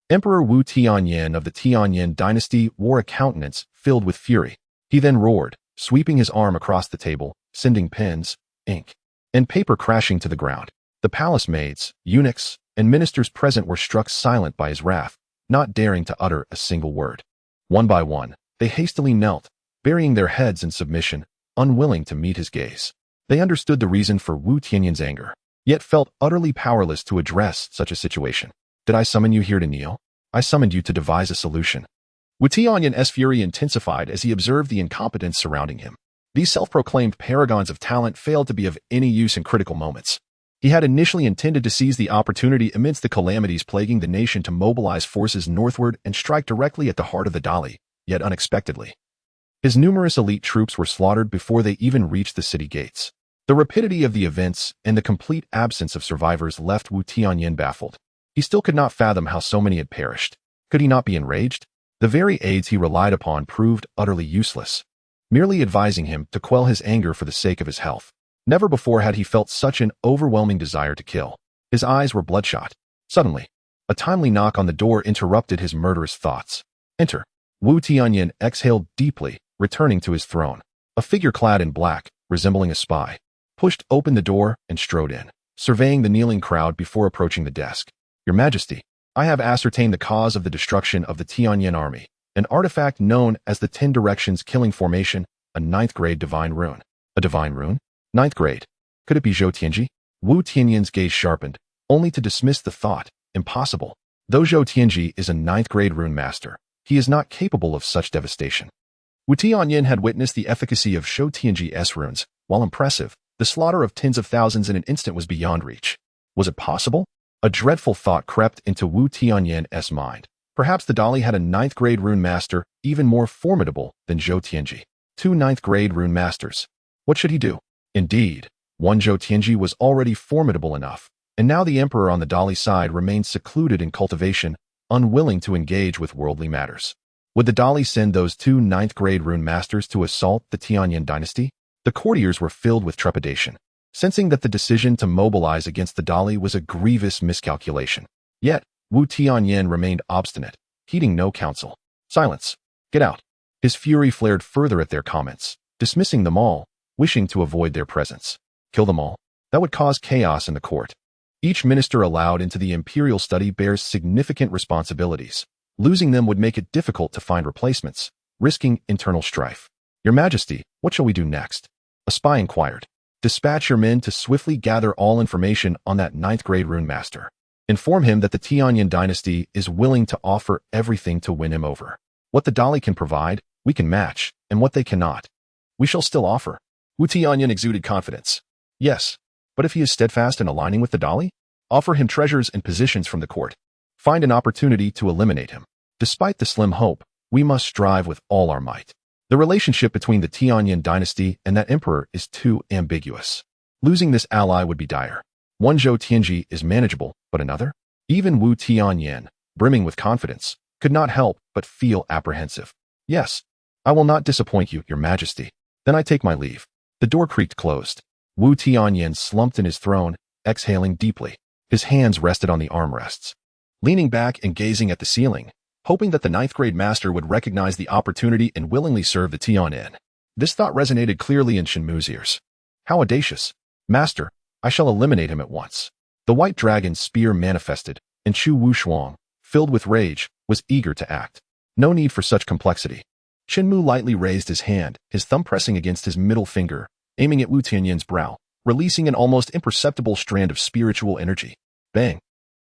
Emperor Wu Tianyin of the Tianyin dynasty wore a countenance filled with fury. He then roared, sweeping his arm across the table, sending pens, ink, and paper crashing to the ground. The palace maids, eunuchs, and ministers present were struck silent by his wrath, not daring to utter a single word. One by one, they hastily knelt, burying their heads in submission, unwilling to meet his gaze. They understood the reason for Wu Tianyin's anger, yet felt utterly powerless to address such a situation. Did I summon you here to kneel? I summoned you to devise a solution. Wu Tianyin's fury intensified as he observed the incompetence surrounding him. These self-proclaimed paragons of talent failed to be of any use in critical moments. He had initially intended to seize the opportunity amidst the calamities plaguing the nation to mobilize forces northward and strike directly at the heart of the Dali, yet unexpectedly. His numerous elite troops were slaughtered before they even reached the city gates. The rapidity of the events and the complete absence of survivors left Wu Tianyin baffled. He still could not fathom how so many had perished. Could he not be enraged? The very aids he relied upon proved utterly useless, merely advising him to quell his anger for the sake of his health. Never before had he felt such an overwhelming desire to kill. His eyes were bloodshot. Suddenly, a timely knock on the door interrupted his murderous thoughts. Enter. Wu Tianyin exhaled deeply, returning to his throne. A figure clad in black, resembling a spy, pushed open the door and strode in, surveying the kneeling crowd before approaching the desk. Your Majesty, I have ascertained the cause of the destruction of the Tianyin army, an artifact known as the 10 Directions Killing Formation, a 9th-grade divine rune. A divine rune? 9th grade. Could it be Zhou Tianji? Wu Tianyin's gaze sharpened, only to dismiss the thought. Impossible. Though Zhou Tianji is a 9th-grade rune master, he is not capable of such devastation. Wu Tianyin had witnessed the efficacy of Zhou Tianji's runes. While impressive, the slaughter of tens of thousands in an instant was beyond reach. Was it possible? A dreadful thought crept into Wu Tianyin's mind. Perhaps the Dali had a 9th-grade rune master even more formidable than Zhou Tianji. 2 9th-grade rune masters. What should he do? Indeed, one Zhou Tianji was already formidable enough, and now the emperor on the Dali side remained secluded in cultivation, unwilling to engage with worldly matters. Would the Dali send those 2 9th-grade rune masters to assault the Tianyin dynasty? The courtiers were filled with trepidation, sensing that the decision to mobilize against the Dali was a grievous miscalculation. Yet, Wu Tianyin remained obstinate, heeding no counsel. Silence. Get out. His fury flared further at their comments, dismissing them all, wishing to avoid their presence. Kill them all. That would cause chaos in the court. Each minister allowed into the imperial study bears significant responsibilities. Losing them would make it difficult to find replacements, risking internal strife. Your Majesty, what shall we do next? A spy inquired. Dispatch your men to swiftly gather all information on that 9th-grade rune master. Inform him that the Tianyin dynasty is willing to offer everything to win him over. What the Dali can provide, we can match, and what they cannot, we shall still offer. Wu Tianyin exuded confidence. Yes, but if he is steadfast in aligning with the Dali, offer him treasures and positions from the court. Find an opportunity to eliminate him. Despite the slim hope, we must strive with all our might. The relationship between the Tianyin dynasty and that emperor is too ambiguous. Losing this ally would be dire. One Zhou Tianji is manageable, but another? Even Wu Tianyin, brimming with confidence, could not help but feel apprehensive. Yes, I will not disappoint you, Your Majesty. Then I take my leave. The door creaked closed. Wu Tianyin slumped in his throne, exhaling deeply. His hands rested on the armrests. Leaning back and gazing at the ceiling, hoping that the 9th-grade master would recognize the opportunity and willingly serve the Tianyin. This thought resonated clearly in Chen Mu's ears. How audacious. Master, I shall eliminate him at once. The white dragon's spear manifested, and Chu Wushuang, filled with rage, was eager to act. No need for such complexity. Chen Mu lightly raised his hand, his thumb pressing against his middle finger, aiming at Wu Tianyin's brow, releasing an almost imperceptible strand of spiritual energy. Bang!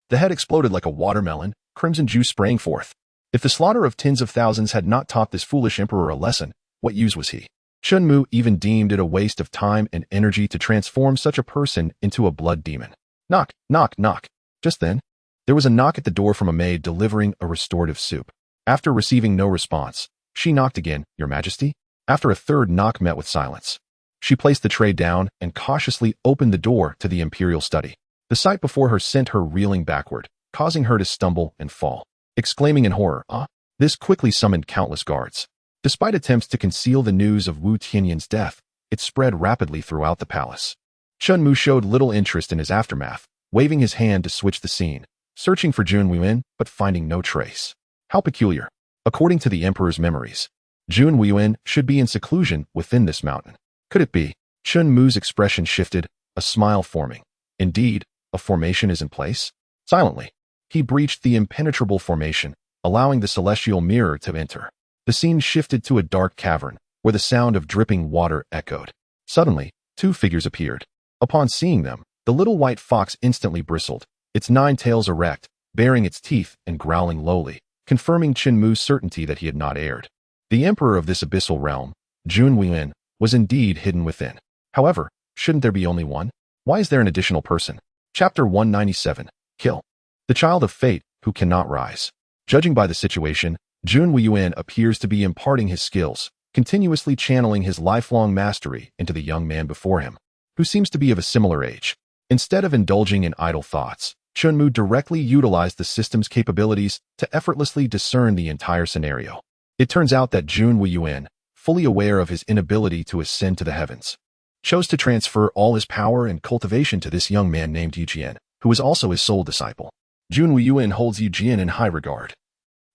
The head exploded like a watermelon, crimson juice spraying forth. If the slaughter of tens of thousands had not taught this foolish emperor a lesson, what use was he? Chen Mu even deemed it a waste of time and energy to transform such a person into a blood demon. Knock, knock, knock. Just then, there was a knock at the door from a maid delivering a restorative soup. After receiving no response, she knocked again, Your Majesty. After a third knock met with silence, she placed the tray down and cautiously opened the door to the imperial study. The sight before her sent her reeling backward, causing her to stumble and fall. Exclaiming in horror, "Ah!" This quickly summoned countless guards. Despite attempts to conceal the news of Wu Tianyan's death, it spread rapidly throughout the palace. Chen Mu showed little interest in his aftermath, waving his hand to switch the scene, searching for Jun Weiyuan but finding no trace. How peculiar. According to the emperor's memories, Jun Weiyuan should be in seclusion within this mountain. Could it be? Chen Mu's expression shifted, a smile forming. Indeed, a formation is in place. Silently, he breached the impenetrable formation, allowing the celestial mirror to enter. The scene shifted to a dark cavern, where the sound of dripping water echoed. Suddenly, two figures appeared. Upon seeing them, the little white fox instantly bristled, its 9 tails erect, baring its teeth and growling lowly, confirming Chen Mu's certainty that he had not erred. The emperor of this abyssal realm, Jun Weiyuan, was indeed hidden within. However, shouldn't there be only one? Why is there an additional person? Chapter 197. Kill. The child of fate, who cannot rise. Judging by the situation, Jun Weiyuan appears to be imparting his skills, continuously channeling his lifelong mastery into the young man before him, who seems to be of a similar age. Instead of indulging in idle thoughts, Chen Mu directly utilized the system's capabilities to effortlessly discern the entire scenario. It turns out that Jun Weiyuan, fully aware of his inability to ascend to the heavens, chose to transfer all his power and cultivation to this young man named Yijian, who is also his sole disciple. Jun Weiyuan holds Yijian in high regard,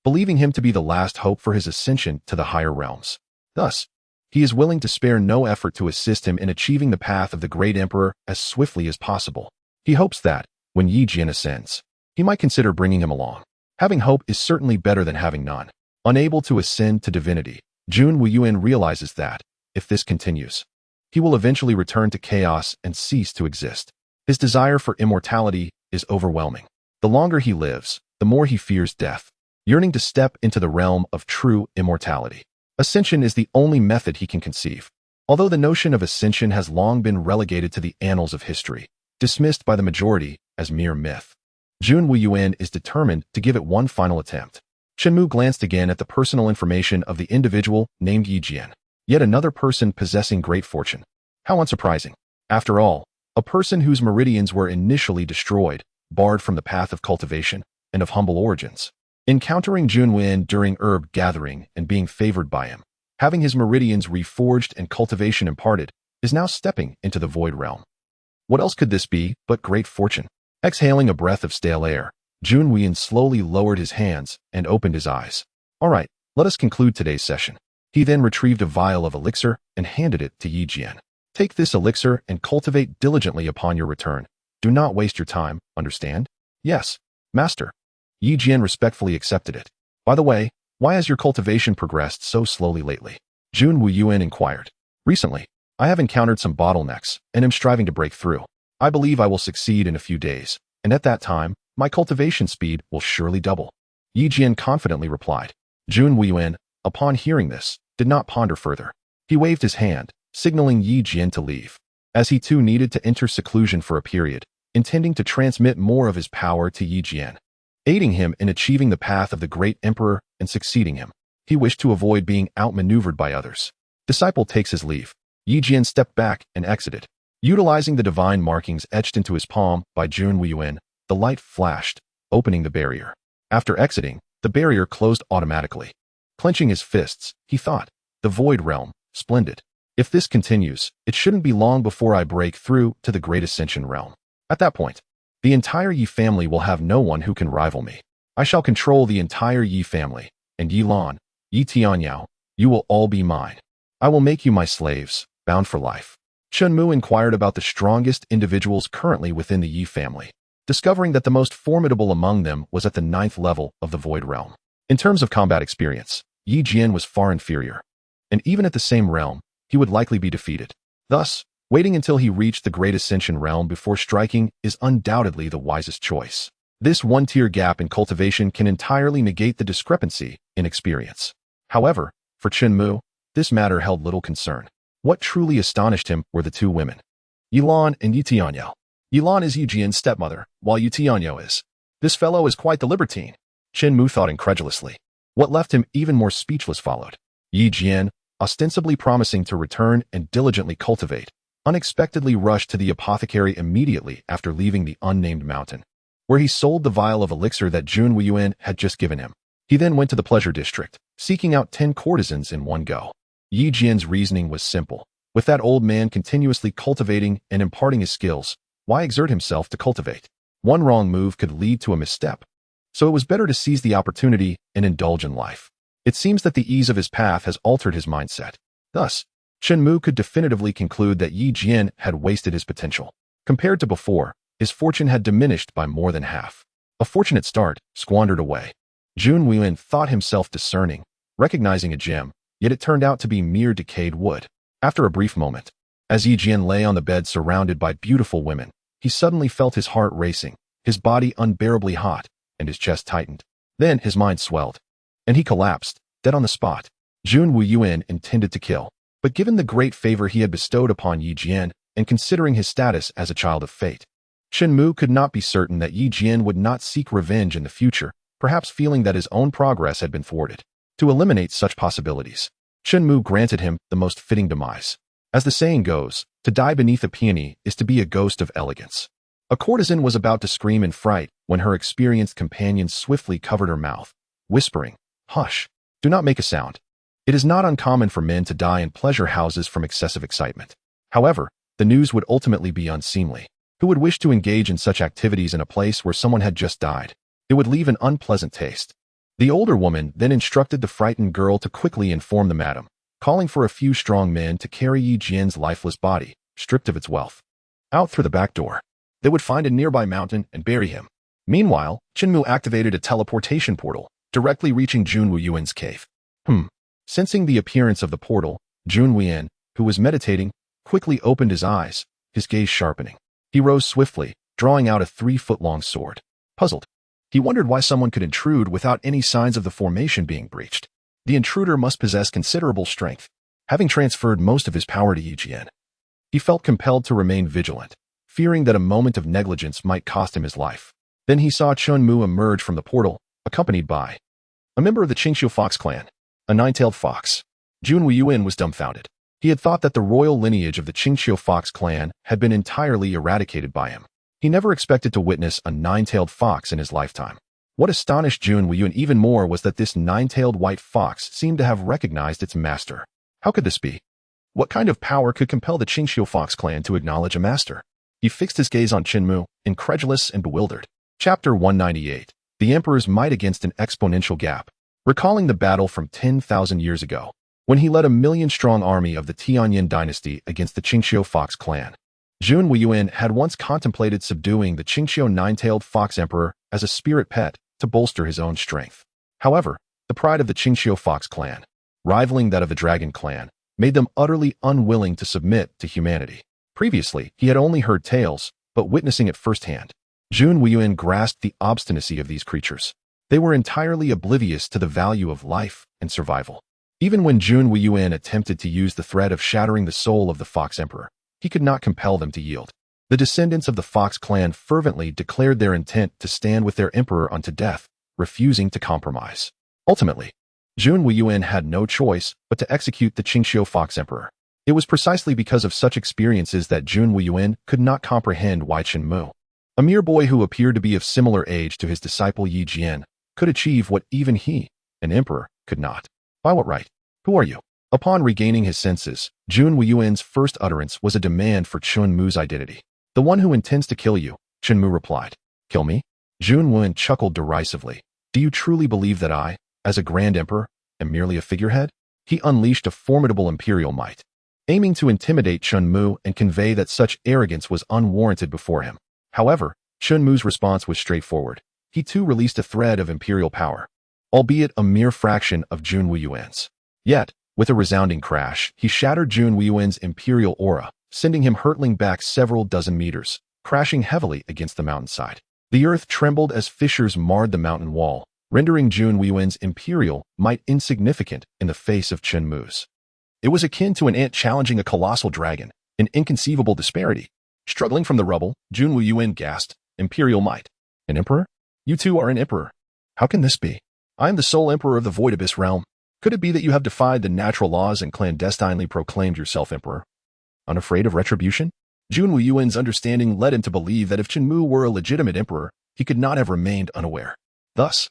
believing him to be the last hope for his ascension to the higher realms. Thus, he is willing to spare no effort to assist him in achieving the path of the great emperor as swiftly as possible. He hopes that, when Yijian ascends, he might consider bringing him along. Having hope is certainly better than having none. Unable to ascend to divinity, Jun Weiyuan realizes that, if this continues, he will eventually return to chaos and cease to exist. His desire for immortality is overwhelming. The longer he lives, the more he fears death, yearning to step into the realm of true immortality. Ascension is the only method he can conceive. Although the notion of ascension has long been relegated to the annals of history, dismissed by the majority as mere myth, Jun Weiyuan is determined to give it one final attempt. Chen Mu glanced again at the personal information of the individual named Yijian, yet another person possessing great fortune. How unsurprising. After all, a person whose meridians were initially destroyed, barred from the path of cultivation, and of humble origins. Encountering Jun Weiyuan during herb gathering and being favored by him, having his meridians reforged and cultivation imparted, is now stepping into the void realm. What else could this be but great fortune? Exhaling a breath of stale air, Jun Weiyuan slowly lowered his hands and opened his eyes. All right, let us conclude today's session. He then retrieved a vial of elixir and handed it to Yijian. Take this elixir and cultivate diligently upon your return. Do not waste your time, understand? Yes, master. Yijian respectfully accepted it. By the way, why has your cultivation progressed so slowly lately? Jun Weiyuan inquired. Recently, I have encountered some bottlenecks and am striving to break through. I believe I will succeed in a few days, and at that time, my cultivation speed will surely double. Yijian confidently replied. Jun Weiyuan, upon hearing this, did not ponder further. He waved his hand, signaling Yijian to leave, as he too needed to enter seclusion for a period, intending to transmit more of his power to Yijian, aiding him in achieving the path of the great emperor and succeeding him. He wished to avoid being outmaneuvered by others. Disciple takes his leave. Yijian stepped back and exited. Utilizing the divine markings etched into his palm by Jun Weiyuan, the light flashed, opening the barrier. After exiting, the barrier closed automatically. Clenching his fists, he thought, the void realm, splendid. If this continues, it shouldn't be long before I break through to the great ascension realm. At that point, the entire Yi family will have no one who can rival me. I shall control the entire Yi family, and Yi Lan, Yi Tianyao, you will all be mine. I will make you my slaves, bound for life. Chen Mu inquired about the strongest individuals currently within the Yi family, discovering that the most formidable among them was at the 9th level of the void realm. In terms of combat experience, Yi Jian was far inferior, and even at the same realm, he would likely be defeated. Thus, waiting until he reached the Great Ascension realm before striking is undoubtedly the wisest choice. This one-tier gap in cultivation can entirely negate the discrepancy in experience. However, for Chen Mu, this matter held little concern. What truly astonished him were the two women, Yilan and Yi Tianyao. Yilan is Yijian's stepmother, while Yi Tianyao is. This fellow is quite the libertine. Chen Mu thought incredulously. What left him even more speechless followed. Yijian, ostensibly promising to return and diligently cultivate, unexpectedly rushed to the apothecary immediately after leaving the unnamed mountain. where he sold the vial of elixir that Jun Wuyuan had just given him. He then went to the pleasure district, seeking out 10 courtesans in one go. Yi Jian's reasoning was simple. With that old man continuously cultivating and imparting his skills, why exert himself to cultivate? One wrong move could lead to a misstep. So it was better to seize the opportunity and indulge in life. It seems that the ease of his path has altered his mindset. Thus, Chen Mu could definitively conclude that Yi Jian had wasted his potential. Compared to before, his fortune had diminished by more than half. A fortunate start, squandered away. Jun Wuyuan thought himself discerning, recognizing a gem, yet it turned out to be mere decayed wood. After a brief moment, as Yi Jian lay on the bed surrounded by beautiful women, he suddenly felt his heart racing, his body unbearably hot, and his chest tightened. Then his mind swelled, and he collapsed, dead on the spot. Jun Wuyuan intended to kill, but given the great favor he had bestowed upon Yi Jian, and considering his status as a child of fate, Chen Mu could not be certain that Yi Jian would not seek revenge in the future, perhaps feeling that his own progress had been thwarted. To eliminate such possibilities, Chen Mu granted him the most fitting demise. As the saying goes, to die beneath a peony is to be a ghost of elegance. A courtesan was about to scream in fright when her experienced companion swiftly covered her mouth, whispering, "Hush, do not make a sound." It is not uncommon for men to die in pleasure houses from excessive excitement. However, the news would ultimately be unseemly. Who would wish to engage in such activities in a place where someone had just died? It would leave an unpleasant taste. The older woman then instructed the frightened girl to quickly inform the madam, calling for a few strong men to carry Yi Jian's lifeless body, stripped of its wealth, out through the back door. They would find a nearby mountain and bury him. Meanwhile, Chen Mu activated a teleportation portal, directly reaching Jun Wuyuan's cave. Sensing the appearance of the portal, Jun Wuyuan, who was meditating, quickly opened his eyes, his gaze sharpening. He rose swiftly, drawing out a 3-foot-long sword. Puzzled, he wondered why someone could intrude without any signs of the formation being breached. The intruder must possess considerable strength. Having transferred most of his power to Yi Jian, he felt compelled to remain vigilant, fearing that a moment of negligence might cost him his life. Then he saw Chen Mu emerge from the portal, accompanied by a member of the Qingxiu Fox clan, a 9-tailed fox. Jun Wuyuan was dumbfounded. He had thought that the royal lineage of the Qingxiu Fox clan had been entirely eradicated by him. He never expected to witness a 9-tailed fox in his lifetime. What astonished Jun Wuyuan even more was that this 9-tailed white fox seemed to have recognized its master. How could this be? What kind of power could compel the Qingxiu Fox clan to acknowledge a master? He fixed his gaze on Chen Mu, incredulous and bewildered. Chapter 198. The Emperor's Might Against an Exponential Gap. Recalling the battle from 10,000 years ago, when he led a 1,000,000-strong army of the Tianyin dynasty against the Qingxiu Fox clan, Jun Wuyuan had once contemplated subduing the Qingxiu 9-tailed fox emperor as a spirit pet to bolster his own strength. However, the pride of the Qingxiu Fox clan, rivaling that of the Dragon clan, made them utterly unwilling to submit to humanity. Previously, he had only heard tales, but witnessing it firsthand, Jun Wuyuan grasped the obstinacy of these creatures. They were entirely oblivious to the value of life and survival. Even when Jun Wuyuan attempted to use the threat of shattering the soul of the Fox Emperor, he could not compel them to yield. The descendants of the Fox clan fervently declared their intent to stand with their emperor unto death, refusing to compromise. Ultimately, Jun Wuyuan had no choice but to execute the Qingxiu Fox Emperor. It was precisely because of such experiences that Jun Wuyuan could not comprehend why Chen Mu, a mere boy who appeared to be of similar age to his disciple Yi Jian, could achieve what even he, an emperor, could not. By what right? Who are you? Upon regaining his senses, Jun Wuyuan's first utterance was a demand for Chen Mu's identity. The one who intends to kill you, Chen Mu replied. Kill me? Jun Wuyuan chuckled derisively. Do you truly believe that I, as a grand emperor, am merely a figurehead? He unleashed a formidable imperial might, aiming to intimidate Chen Mu and convey that such arrogance was unwarranted before him. However, Chen Mu's response was straightforward. He too released a thread of imperial power, albeit a mere fraction of Jun Wuyuan's. Yet, with a resounding crash, he shattered Jun Wuyuan's imperial aura, sending him hurtling back several dozen meters, crashing heavily against the mountainside. The earth trembled as fissures marred the mountain wall, rendering Jun Wuyuan's imperial might insignificant in the face of Chen Mu's. It was akin to an ant challenging a colossal dragon, an inconceivable disparity. Struggling from the rubble, Jun Wuyuan gasped, Imperial might. An emperor? You too are an emperor. How can this be? I am the sole emperor of the Void Abyss realm. Could it be that you have defied the natural laws and clandestinely proclaimed yourself emperor? Unafraid of retribution? Jun Wuyuan's understanding led him to believe that if Chen Mu were a legitimate emperor, he could not have remained unaware. Thus,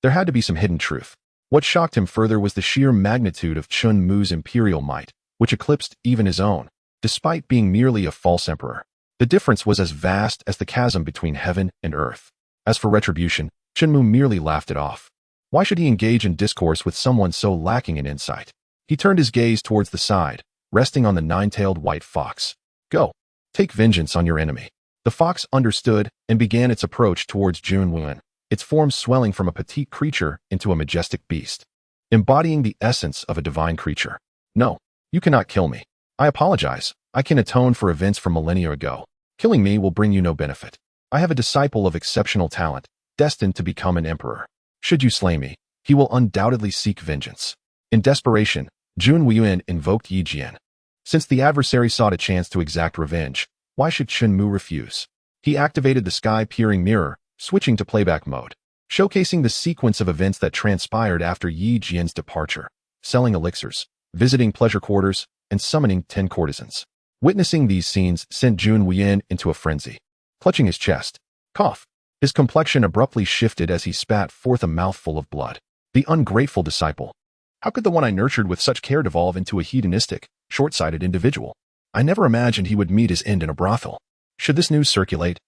there had to be some hidden truth. What shocked him further was the sheer magnitude of Chen Mu's imperial might, which eclipsed even his own, despite being merely a false emperor. The difference was as vast as the chasm between heaven and earth. As for retribution, Chen Mu merely laughed it off. Why should he engage in discourse with someone so lacking in insight? He turned his gaze towards the side, resting on the nine-tailed white fox. Go. Take vengeance on your enemy. The fox understood and began its approach towards Jun Wuan, its form swelling from a petite creature into a majestic beast, embodying the essence of a divine creature. No, you cannot kill me. I apologize. I can atone for events from millennia ago. Killing me will bring you no benefit. I have a disciple of exceptional talent, destined to become an emperor. Should you slay me, he will undoubtedly seek vengeance. In desperation, Jun Wuan invoked Yi Jian. Since the adversary sought a chance to exact revenge, why should Chen Mu refuse? He activated the sky-peering mirror, switching to playback mode, showcasing the sequence of events that transpired after Yi Jian's departure, selling elixirs, visiting pleasure quarters, and summoning 10 courtesans. Witnessing these scenes sent Jun Wuan into a frenzy. Clutching his chest, cough. His complexion abruptly shifted as he spat forth a mouthful of blood. The ungrateful disciple. How could the one I nurtured with such care devolve into a hedonistic, short-sighted individual? I never imagined he would meet his end in a brothel. Should this news circulate,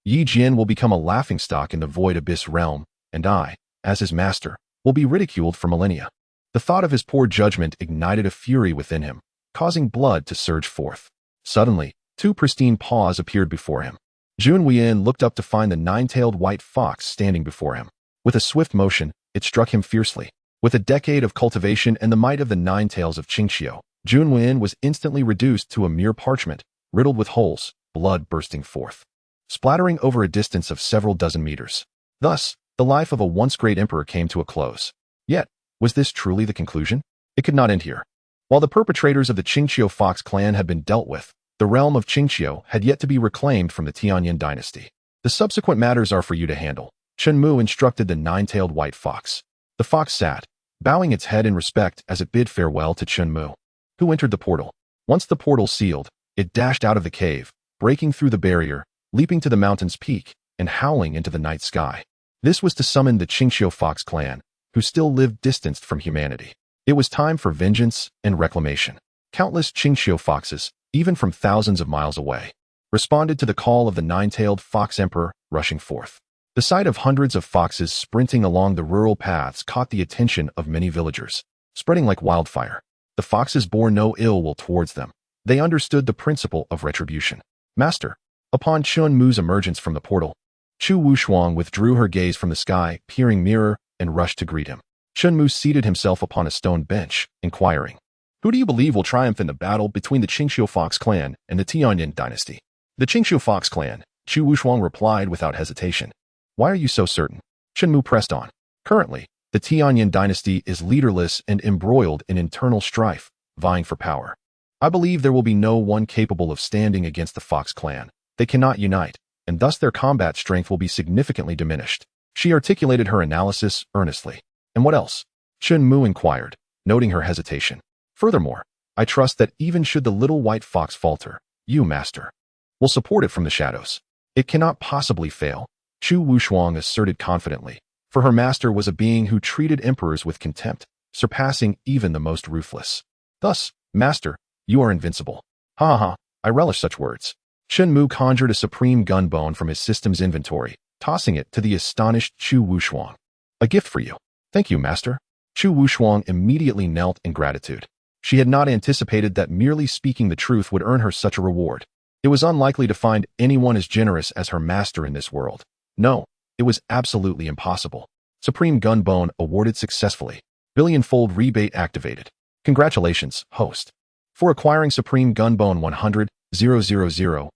Yi Jian will become a laughingstock in the void abyss realm, and I, as his master, will be ridiculed for millennia. The thought of his poor judgment ignited a fury within him, causing blood to surge forth. Suddenly, 2 pristine paws appeared before him. Jun Wuan looked up to find the nine-tailed white fox standing before him. With a swift motion, it struck him fiercely. With a decade of cultivation and the might of the 9 tails of Qingxiu, Jun Wuan was instantly reduced to a mere parchment, riddled with holes, blood bursting forth, splattering over a distance of several dozen meters. Thus, the life of a once great emperor came to a close. Yet, was this truly the conclusion? It could not end here. While the perpetrators of the Qingxiu Fox clan had been dealt with, the realm of Qingxiu had yet to be reclaimed from the Tianyin dynasty. The subsequent matters are for you to handle, Chen Mu instructed the 9-tailed white fox. The fox sat, bowing its head in respect as it bid farewell to Chen Mu, who entered the portal. Once the portal sealed, it dashed out of the cave, breaking through the barrier, leaping to the mountain's peak, and howling into the night sky. This was to summon the Qingxiu Fox clan, who still lived distanced from humanity. It was time for vengeance and reclamation. Countless Qingxiu foxes, even from thousands of miles away, responded to the call of the 9-tailed fox emperor rushing forth. The sight of hundreds of foxes sprinting along the rural paths caught the attention of many villagers, spreading like wildfire. The foxes bore no ill will towards them. They understood the principle of retribution. Master. Upon Chen Mu's emergence from the portal, Chu Wushuang withdrew her gaze from the sky-peering mirror and rushed to greet him. Chen Mu seated himself upon a stone bench, inquiring, "Who do you believe will triumph in the battle between the Qingxiu Fox clan and the Tianyin dynasty?" "The Qingxiu Fox clan," Chu Wushuang replied without hesitation. "Why are you so certain?" Chen Mu pressed on. "Currently, the Tianyin dynasty is leaderless and embroiled in internal strife, vying for power. I believe there will be no one capable of standing against the Fox clan. They cannot unite, and thus their combat strength will be significantly diminished." She articulated her analysis earnestly. "And what else?" Chen Mu inquired, noting her hesitation. "Furthermore, I trust that even should the little white fox falter, you, master, will support it from the shadows. It cannot possibly fail," Chu Wushuang asserted confidently, for her master was a being who treated emperors with contempt, surpassing even the most ruthless. "Thus, master, you are invincible." "Ha ha, I relish such words." Chen Mu conjured a supreme gunbone from his system's inventory, tossing it to the astonished Chu Wushuang. "A gift for you." "Thank you, master." Chu Wushuang immediately knelt in gratitude. She had not anticipated that merely speaking the truth would earn her such a reward. It was unlikely to find anyone as generous as her master in this world. No, it was absolutely impossible. Supreme Gunbone awarded successfully. Billion-fold rebate activated. Congratulations, host, for acquiring Supreme Gunbone 100,000,000.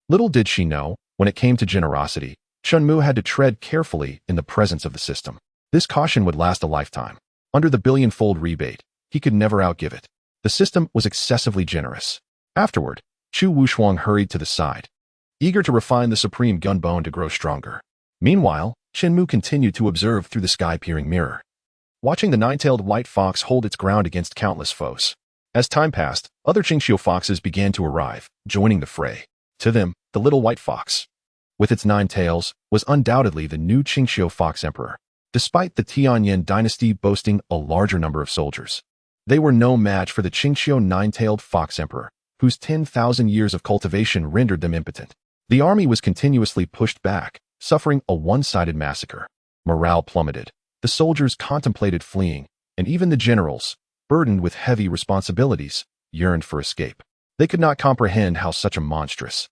Little did she know, when it came to generosity, Chen Mu had to tread carefully in the presence of the system. This caution would last a lifetime. Under the billion-fold rebate, he could never outgive it. The system was excessively generous. Afterward, Chu Wushuang hurried to the side, eager to refine the Supreme Gunbone to grow stronger. Meanwhile, Chen Mu continued to observe through the sky-peering mirror, watching the 9-tailed white fox hold its ground against countless foes. As time passed, other Qingxiu foxes began to arrive, joining the fray. To them, the little white fox with its 9 tails, was undoubtedly the new Qingxiu Fox Emperor. Despite the Tianyan dynasty boasting a larger number of soldiers, they were no match for the Qingxiu 9-tailed Fox Emperor, whose 10,000 years of cultivation rendered them impotent. The army was continuously pushed back, suffering a one-sided massacre. Morale plummeted. The soldiers contemplated fleeing, and even the generals, burdened with heavy responsibilities, yearned for escape. They could not comprehend how such a monstrous,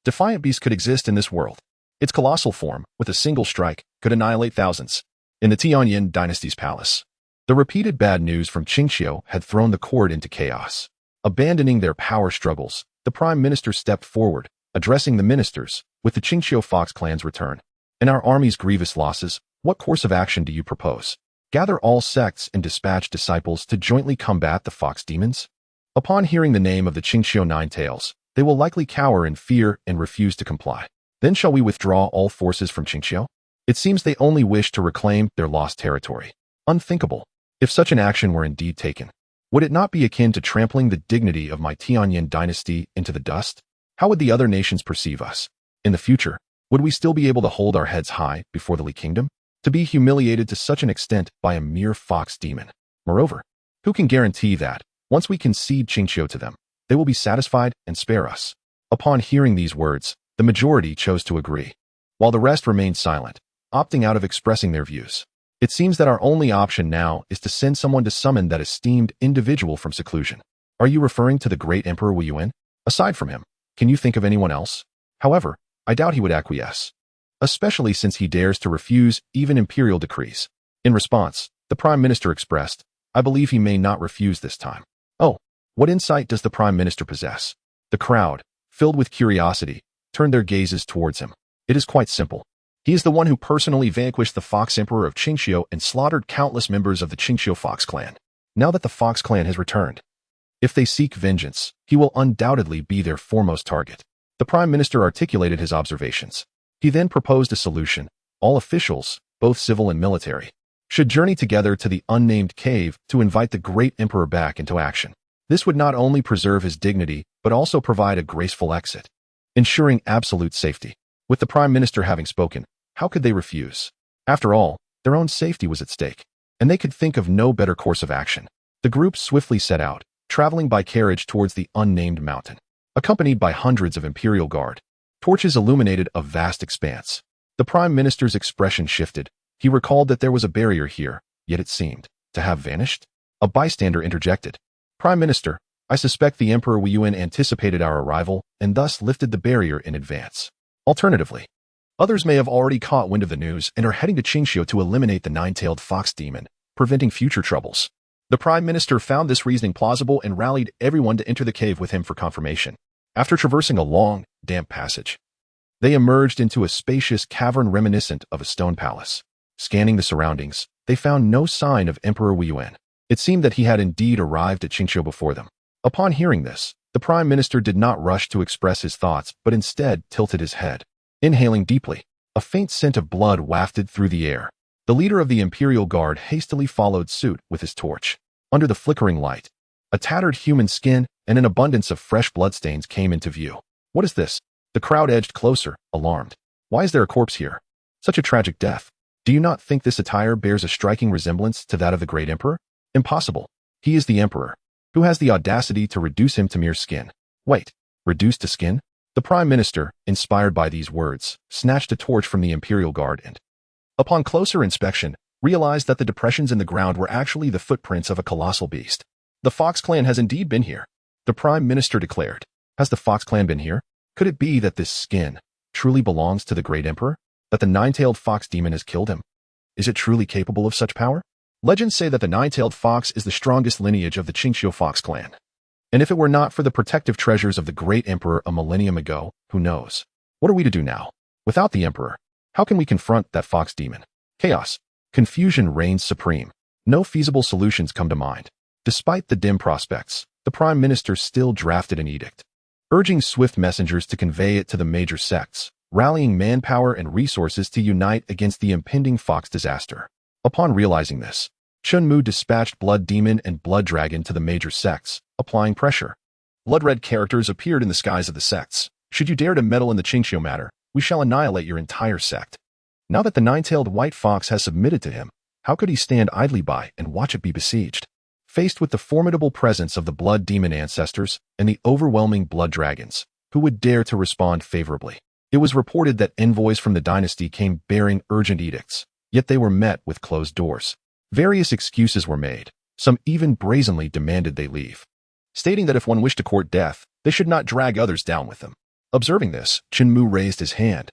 defiant beast could exist in this world. Its colossal form, with a single strike, could annihilate thousands. In the Tianyan dynasty's palace, the repeated bad news from Qingxiu had thrown the court into chaos. Abandoning their power struggles, the prime minister stepped forward, addressing the ministers. With the Qingxiu Fox clan's return and our army's grievous losses, what course of action do you propose? Gather all sects and dispatch disciples to jointly combat the fox demons? Upon hearing the name of the Qingxiu 9 tails, they will likely cower in fear and refuse to comply. Then shall we withdraw all forces from Qingxiu? It seems they only wish to reclaim their lost territory. Unthinkable. If such an action were indeed taken, would it not be akin to trampling the dignity of my Tianyan dynasty into the dust? How would the other nations perceive us? In the future, would we still be able to hold our heads high before the Li Kingdom? To be humiliated to such an extent by a mere fox demon. Moreover, who can guarantee that, once we concede Qingxiu to them, they will be satisfied and spare us? Upon hearing these words, the majority chose to agree, while the rest remained silent, opting out of expressing their views. It seems that our only option now is to send someone to summon that esteemed individual from seclusion. Are you referring to the great Emperor Wu Yuan? Aside from him, can you think of anyone else? However, I doubt he would acquiesce, especially since he dares to refuse even imperial decrees. In response, the prime minister expressed, I believe he may not refuse this time. Oh, what insight does the prime minister possess? The crowd, filled with curiosity, turned their gazes towards him. It is quite simple. He is the one who personally vanquished the Fox Emperor of Qingxiu and slaughtered countless members of the Qingxiu Fox clan. Now that the Fox clan has returned, if they seek vengeance, he will undoubtedly be their foremost target. The prime minister articulated his observations. He then proposed a solution. All officials, both civil and military, should journey together to the unnamed cave to invite the great emperor back into action. This would not only preserve his dignity, but also provide a graceful exit, ensuring absolute safety. With the prime minister having spoken, how could they refuse? After all, their own safety was at stake, and they could think of no better course of action. The group swiftly set out, traveling by carriage towards the unnamed mountain. Accompanied by hundreds of imperial guard, torches illuminated a vast expanse. The prime minister's expression shifted. He recalled that there was a barrier here, yet it seemed to have vanished. A bystander interjected. Prime Minister, I suspect the Emperor Wu Yuan anticipated our arrival and thus lifted the barrier in advance. Alternatively, others may have already caught wind of the news and are heading to Qingxiu to eliminate the 9-tailed fox demon, preventing future troubles. The prime minister found this reasoning plausible and rallied everyone to enter the cave with him for confirmation. After traversing a long, damp passage, they emerged into a spacious cavern reminiscent of a stone palace. Scanning the surroundings, they found no sign of Emperor Wu Yuan. It seemed that he had indeed arrived at Qingxiu before them. Upon hearing this, the prime minister did not rush to express his thoughts, but instead tilted his head. Inhaling deeply, a faint scent of blood wafted through the air. The leader of the Imperial Guard hastily followed suit with his torch. Under the flickering light, a tattered human skin and an abundance of fresh bloodstains came into view. What is this? The crowd edged closer, alarmed. Why is there a corpse here? Such a tragic death. Do you not think this attire bears a striking resemblance to that of the great emperor? Impossible. He is the emperor. Who has the audacity to reduce him to mere skin? Wait, reduced to skin? The prime minister, inspired by these words, snatched a torch from the Imperial Guard and, upon closer inspection, realized that the depressions in the ground were actually the footprints of a colossal beast. The Fox clan has indeed been here, the prime minister declared. Has the Fox clan been here? Could it be that this skin truly belongs to the great emperor? That the 9-tailed fox demon has killed him? Is it truly capable of such power? Legends say that the 9-tailed fox is the strongest lineage of the Qingxiu Fox clan. And if it were not for the protective treasures of the great emperor a millennium ago, who knows? What are we to do now? Without the emperor, how can we confront that fox demon? Chaos. Confusion reigns supreme. No feasible solutions come to mind. Despite the dim prospects, the prime minister still drafted an edict, urging swift messengers to convey it to the major sects, rallying manpower and resources to unite against the impending fox disaster. Upon realizing this, Chen Mu dispatched Blood Demon and Blood Dragon to the major sects, applying pressure. Blood-red characters appeared in the skies of the sects. Should you dare to meddle in the Qingxiu matter, we shall annihilate your entire sect. Now that the nine-tailed white fox has submitted to him, how could he stand idly by and watch it be besieged? Faced with the formidable presence of the blood demon ancestors and the overwhelming blood dragons, who would dare to respond favorably? It was reported that envoys from the dynasty came bearing urgent edicts, yet they were met with closed doors. Various excuses were made. Some even brazenly demanded they leave, stating that if one wished to court death, they should not drag others down with them. Observing this, Chen Mu raised his hand,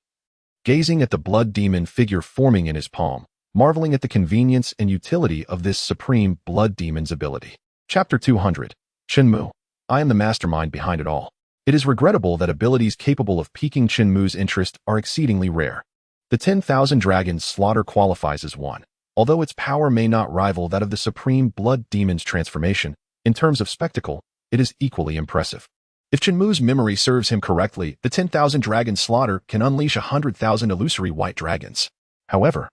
gazing at the blood demon figure forming in his palm, marveling at the convenience and utility of this supreme blood demon's ability. Chapter 200. Chen Mu. I am the mastermind behind it all. It is regrettable that abilities capable of piquing Chen Mu's interest are exceedingly rare. The 10,000 dragons slaughter qualifies as one. Although its power may not rival that of the supreme blood demon's transformation, in terms of spectacle, it is equally impressive. If Chen Mu's memory serves him correctly, the 10,000 dragon slaughter can unleash 100,000 illusory white dragons. However,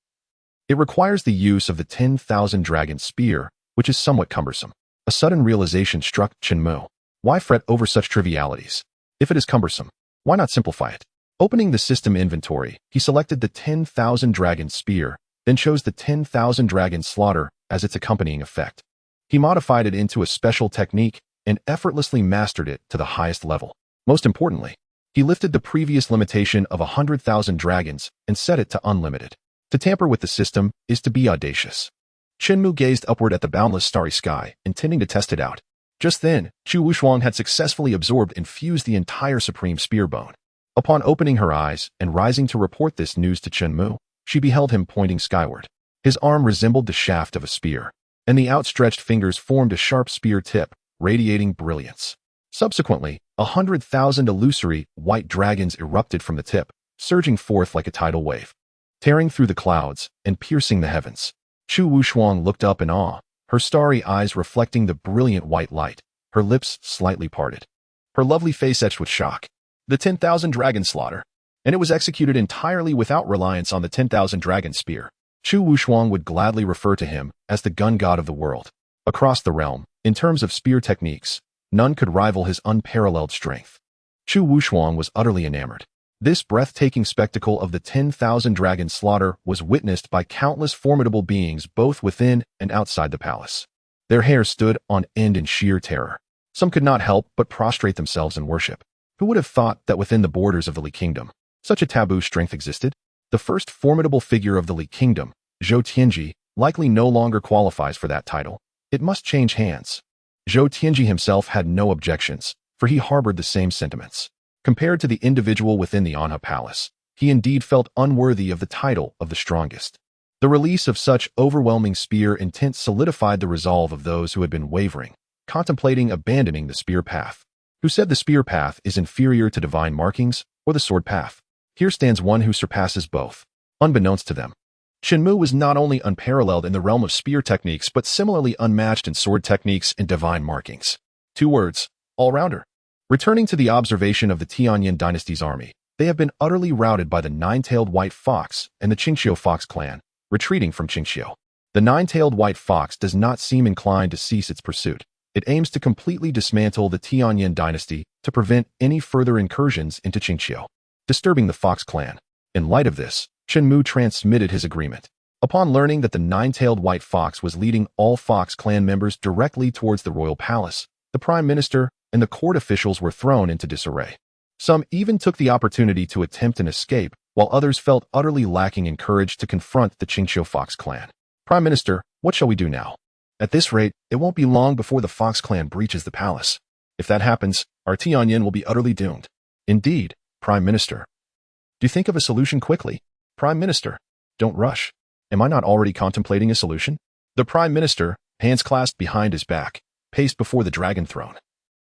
it requires the use of the 10,000 dragon spear, which is somewhat cumbersome. A sudden realization struck Chen Mu. Why fret over such trivialities? If it is cumbersome, why not simplify it? Opening the system inventory, he selected the 10,000 dragon spear, then chose the 10,000 dragon slaughter as its accompanying effect. He modified it into a special technique and effortlessly mastered it to the highest level. Most importantly, he lifted the previous limitation of 100,000 dragons and set it to unlimited. To tamper with the system is to be audacious. Chen Mu gazed upward at the boundless starry sky, intending to test it out. Just then, Chu Wushuang had successfully absorbed and fused the entire supreme spear bone. Upon opening her eyes and rising to report this news to Chen Mu, she beheld him pointing skyward. His arm resembled the shaft of a spear, and the outstretched fingers formed a sharp spear tip, radiating brilliance. Subsequently, 100,000 illusory white dragons erupted from the tip, surging forth like a tidal wave, tearing through the clouds and piercing the heavens. Chu Wushuang looked up in awe, her starry eyes reflecting the brilliant white light, her lips slightly parted, her lovely face etched with shock. The 10,000 dragon slaughter, and it was executed entirely without reliance on the 10,000 dragon spear. Chu Wushuang would gladly refer to him as the gun god of the world. Across the realm, in terms of spear techniques, none could rival his unparalleled strength. Chu Wushuang was utterly enamored. This breathtaking spectacle of the 10,000 dragon slaughter was witnessed by countless formidable beings both within and outside the palace. Their hair stood on end in sheer terror. Some could not help but prostrate themselves in worship. Who would have thought that within the borders of the Li Kingdom, such a taboo strength existed? The first formidable figure of the Li Kingdom, Zhou Tianji, likely no longer qualifies for that title. It must change hands. Zhou Tianji himself had no objections, for he harbored the same sentiments. Compared to the individual within the Anha Palace, he indeed felt unworthy of the title of the strongest. The release of such overwhelming spear intent solidified the resolve of those who had been wavering, contemplating abandoning the spear path. Who said the spear path is inferior to divine markings or the sword path? Here stands one who surpasses both. Unbeknownst to them, Chen Mu was not only unparalleled in the realm of spear techniques but similarly unmatched in sword techniques and divine markings. 2 words, all-rounder. Returning to the observation of the Tianyan dynasty's army, they have been utterly routed by the nine-tailed white fox and the Qingxiu fox clan, retreating from Qingxiu. The nine-tailed white fox does not seem inclined to cease its pursuit. It aims to completely dismantle the Tianyan dynasty to prevent any further incursions into Qingxiu, disturbing the Fox clan. In light of this, Chen Mu transmitted his agreement. Upon learning that the nine-tailed white fox was leading all Fox clan members directly towards the royal palace, the prime minister and the court officials were thrown into disarray. Some even took the opportunity to attempt an escape, while others felt utterly lacking in courage to confront the Qingxiu Fox clan. Prime Minister, what shall we do now? At this rate, it won't be long before the Fox clan breaches the palace. If that happens, our Tianyan will be utterly doomed. Indeed, Prime Minister. Do you think of a solution quickly? Prime Minister, don't rush. Am I not already contemplating a solution? The Prime Minister, hands clasped behind his back, paced before the dragon throne,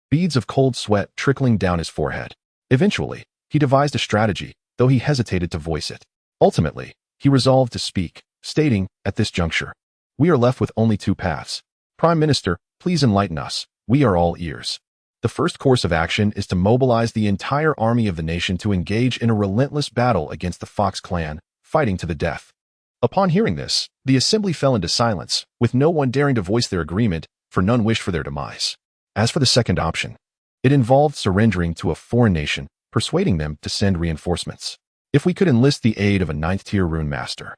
beads of cold sweat trickling down his forehead. Eventually, he devised a strategy, though he hesitated to voice it. Ultimately, he resolved to speak, stating, at this juncture, we are left with only 2 paths. Prime Minister, please enlighten us. We are all ears. The first course of action is to mobilize the entire army of the nation to engage in a relentless battle against the Fox clan, fighting to the death. Upon hearing this, the assembly fell into silence, with no one daring to voice their agreement, for none wished for their demise. As for the second option, it involved surrendering to a foreign nation, persuading them to send reinforcements. If we could enlist the aid of a 9th-tier rune master,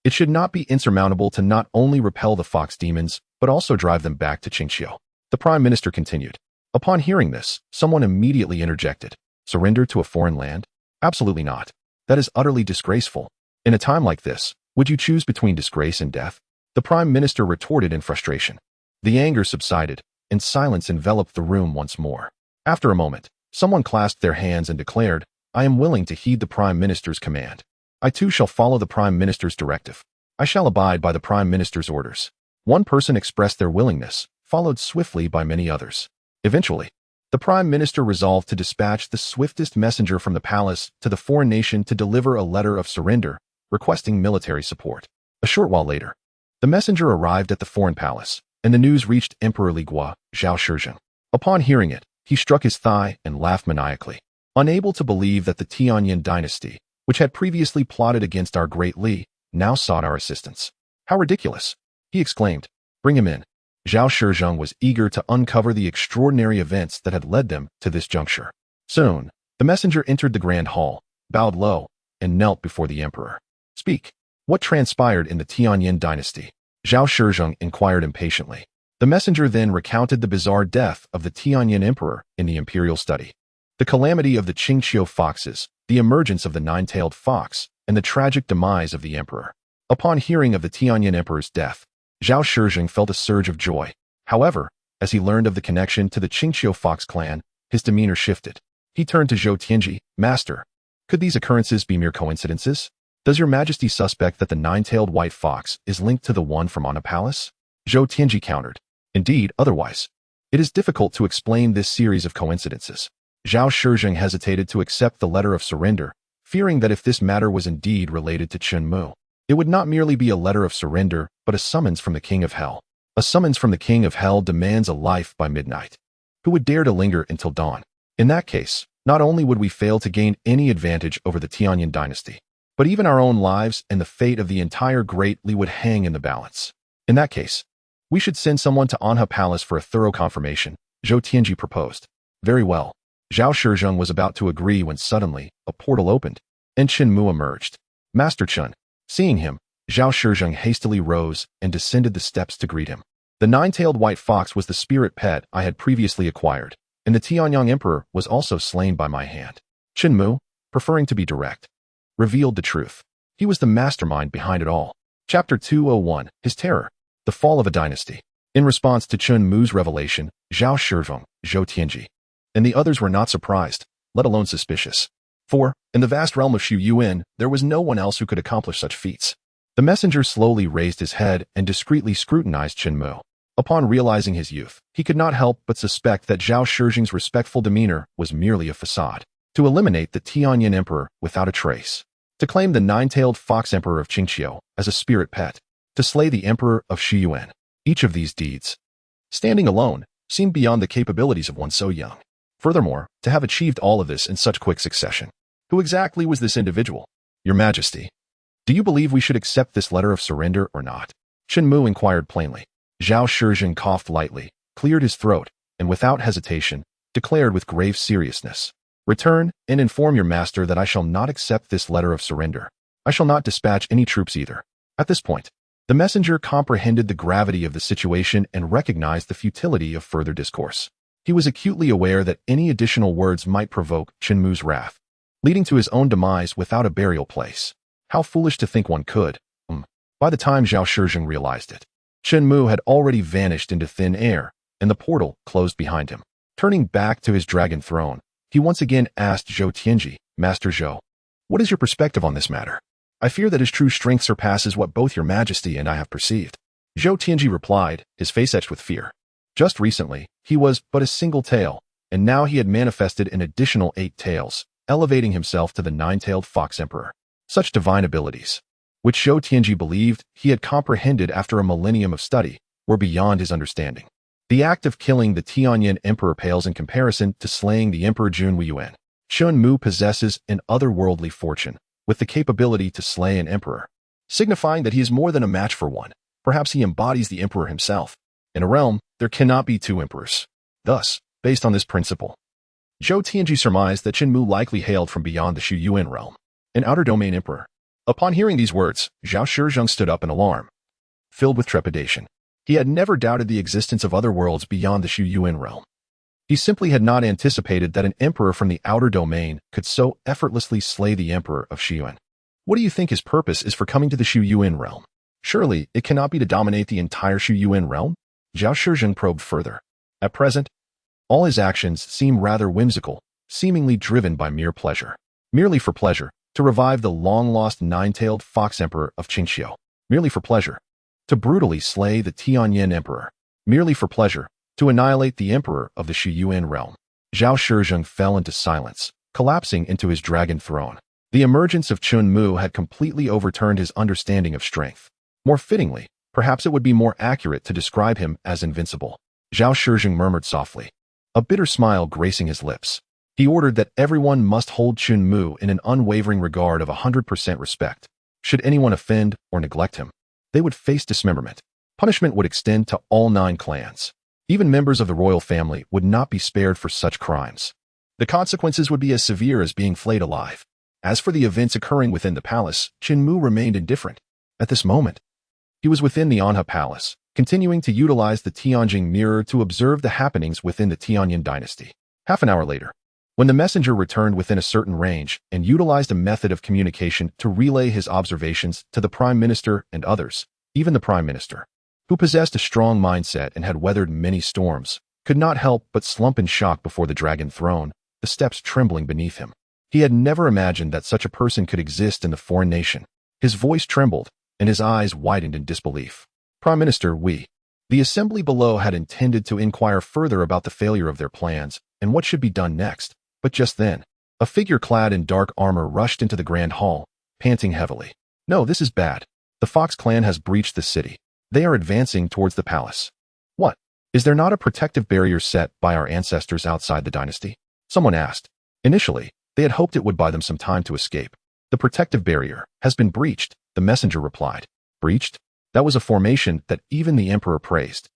it should not be insurmountable to not only repel the fox demons, but also drive them back to Qingqiu. The Prime Minister continued. Upon hearing this, someone immediately interjected. Surrender to a foreign land? Absolutely not. That is utterly disgraceful. In a time like this, would you choose between disgrace and death? The Prime Minister retorted in frustration. The anger subsided, and silence enveloped the room once more. After a moment, someone clasped their hands and declared, I am willing to heed the Prime Minister's command. I too shall follow the Prime Minister's directive. I shall abide by the Prime Minister's orders. One person expressed their willingness, followed swiftly by many others. Eventually, the Prime Minister resolved to dispatch the swiftest messenger from the palace to the foreign nation to deliver a letter of surrender, requesting military support. A short while later, the messenger arrived at the foreign palace, and the news reached Emperor Li Gua, Zhao Shizheng. Upon hearing it, he struck his thigh and laughed maniacally. Unable to believe that the Tianyin dynasty, which had previously plotted against our great Li, now sought our assistance. How ridiculous! He exclaimed. Bring him in. Zhao Shizheng was eager to uncover the extraordinary events that had led them to this juncture. Soon, the messenger entered the grand hall, bowed low, and knelt before the emperor. Speak. What transpired in the Tianyin dynasty? Zhao Shizheng inquired impatiently. The messenger then recounted the bizarre death of the Tianyin emperor in the imperial study. The calamity of the Qingqiu foxes, the emergence of the nine-tailed fox, and the tragic demise of the emperor. Upon hearing of the Tianyin emperor's death, Zhao Shizheng felt a surge of joy. However, as he learned of the connection to the Qingqiu fox clan, his demeanor shifted. He turned to Zhou Tianji, Master. Could these occurrences be mere coincidences? Does your majesty suspect that the nine-tailed white fox is linked to the one from Ana Palace? Zhou Tianji countered. Indeed, otherwise. It is difficult to explain this series of coincidences. Zhao Shizheng hesitated to accept the letter of surrender, fearing that if this matter was indeed related to Chen Mu, it would not merely be a letter of surrender, but a summons from the King of Hell. A summons from the King of Hell demands a life by midnight. Who would dare to linger until dawn? In that case, not only would we fail to gain any advantage over the Tianyin dynasty, but even our own lives and the fate of the entire Great Li would hang in the balance. In that case, we should send someone to Anha Palace for a thorough confirmation, Zhou Tianji proposed. Very well. Zhao Shizheng was about to agree when suddenly, a portal opened, and Chen Mu emerged. Master Chen. Seeing him, Zhao Shizheng hastily rose and descended the steps to greet him. The nine-tailed white fox was the spirit pet I had previously acquired, and the Tianyang emperor was also slain by my hand. Chen Mu, preferring to be direct, revealed the truth. He was the mastermind behind it all. Chapter 201, His Terror, the Fall of a Dynasty. In response to Chen Mu's revelation, Zhao Shizheng, Zhou Tianji, and the others were not surprised, let alone suspicious. For, in the vast realm of Shu Yuan, there was no one else who could accomplish such feats. The messenger slowly raised his head and discreetly scrutinized Chen Mu. Upon realizing his youth, he could not help but suspect that Zhao Shizheng's respectful demeanor was merely a facade. To eliminate the Tianyin emperor without a trace. To claim the nine-tailed fox emperor of Qingqiu as a spirit pet. To slay the emperor of Shu Yuan. Each of these deeds, standing alone, seemed beyond the capabilities of one so young. Furthermore, to have achieved all of this in such quick succession. Who exactly was this individual? Your Majesty, do you believe we should accept this letter of surrender or not? Chen Mu inquired plainly. Zhao Shizheng coughed lightly, cleared his throat, and without hesitation, declared with grave seriousness. Return and inform your master that I shall not accept this letter of surrender. I shall not dispatch any troops either. At this point, the messenger comprehended the gravity of the situation and recognized the futility of further discourse. He was acutely aware that any additional words might provoke Chen Mu's wrath, leading to his own demise without a burial place. How foolish to think one could. By the time Zhao Shizheng realized it, Chen Mu had already vanished into thin air, and the portal closed behind him. Turning back to his dragon throne, he once again asked Zhou Tianji, Master Zhou, what is your perspective on this matter? I fear that his true strength surpasses what both your majesty and I have perceived. Zhou Tianji replied, his face etched with fear. Just recently, he was but a single tail, and now he had manifested an additional 8 tails, elevating himself to the nine-tailed fox emperor. Such divine abilities, which Zhou Tianji believed he had comprehended after a millennium of study, were beyond his understanding. The act of killing the Tianyin emperor pales in comparison to slaying the emperor Jun Weiyuan. Chen Mu possesses an otherworldly fortune, with the capability to slay an emperor, signifying that he is more than a match for one. Perhaps he embodies the emperor himself. In a realm, there cannot be 2 emperors. Thus, based on this principle, Zhou Tianji surmised that Chen Mu likely hailed from beyond the Shu Yuan realm. an outer domain emperor. Upon hearing these words, Zhao Shizheng stood up in alarm, filled with trepidation. He had never doubted the existence of other worlds beyond the Shu Yuan realm. He simply had not anticipated that an emperor from the outer domain could so effortlessly slay the emperor of Xiyuan. What do you think his purpose is for coming to the Shu Yuan realm? Surely, it cannot be to dominate the entire Shu Yuan realm? Zhao Shizheng probed further. At present, all his actions seem rather whimsical, seemingly driven by mere pleasure. Merely for pleasure, to revive the long-lost nine-tailed fox emperor of Qingxiu. Merely for pleasure, to brutally slay the Tianyin emperor. Merely for pleasure, to annihilate the emperor of the Shu Yuan realm. Zhao Shizheng fell into silence, collapsing into his dragon throne. The emergence of Chen Mu had completely overturned his understanding of strength. More fittingly, perhaps it would be more accurate to describe him as invincible. Zhao Shizheng murmured softly, a bitter smile gracing his lips. He ordered that everyone must hold Chen Mu in an unwavering regard of 100% respect. Should anyone offend or neglect him, they would face dismemberment. Punishment would extend to all 9 clans. Even members of the royal family would not be spared for such crimes. The consequences would be as severe as being flayed alive. As for the events occurring within the palace, Chen Mu remained indifferent. At this moment, he was within the Anha Palace, continuing to utilize the Tianjing mirror to observe the happenings within the Tianyin dynasty. Half an hour later, when the messenger returned within a certain range and utilized a method of communication to relay his observations to the Prime Minister and others, even the Prime Minister, who possessed a strong mindset and had weathered many storms, could not help but slump in shock before the dragon throne, the steps trembling beneath him. He had never imagined that such a person could exist in the foreign nation. His voice trembled, and his eyes widened in disbelief. Prime Minister, the assembly below had intended to inquire further about the failure of their plans and what should be done next, but just then, a figure clad in dark armor rushed into the grand hall, panting heavily. No, this is bad. The Fox clan has breached the city. They are advancing towards the palace. What? Is there not a protective barrier set by our ancestors outside the dynasty? Someone asked. Initially, they had hoped it would buy them some time to escape. The protective barrier has been breached, the messenger replied. Breached? That was a formation that even the emperor praised.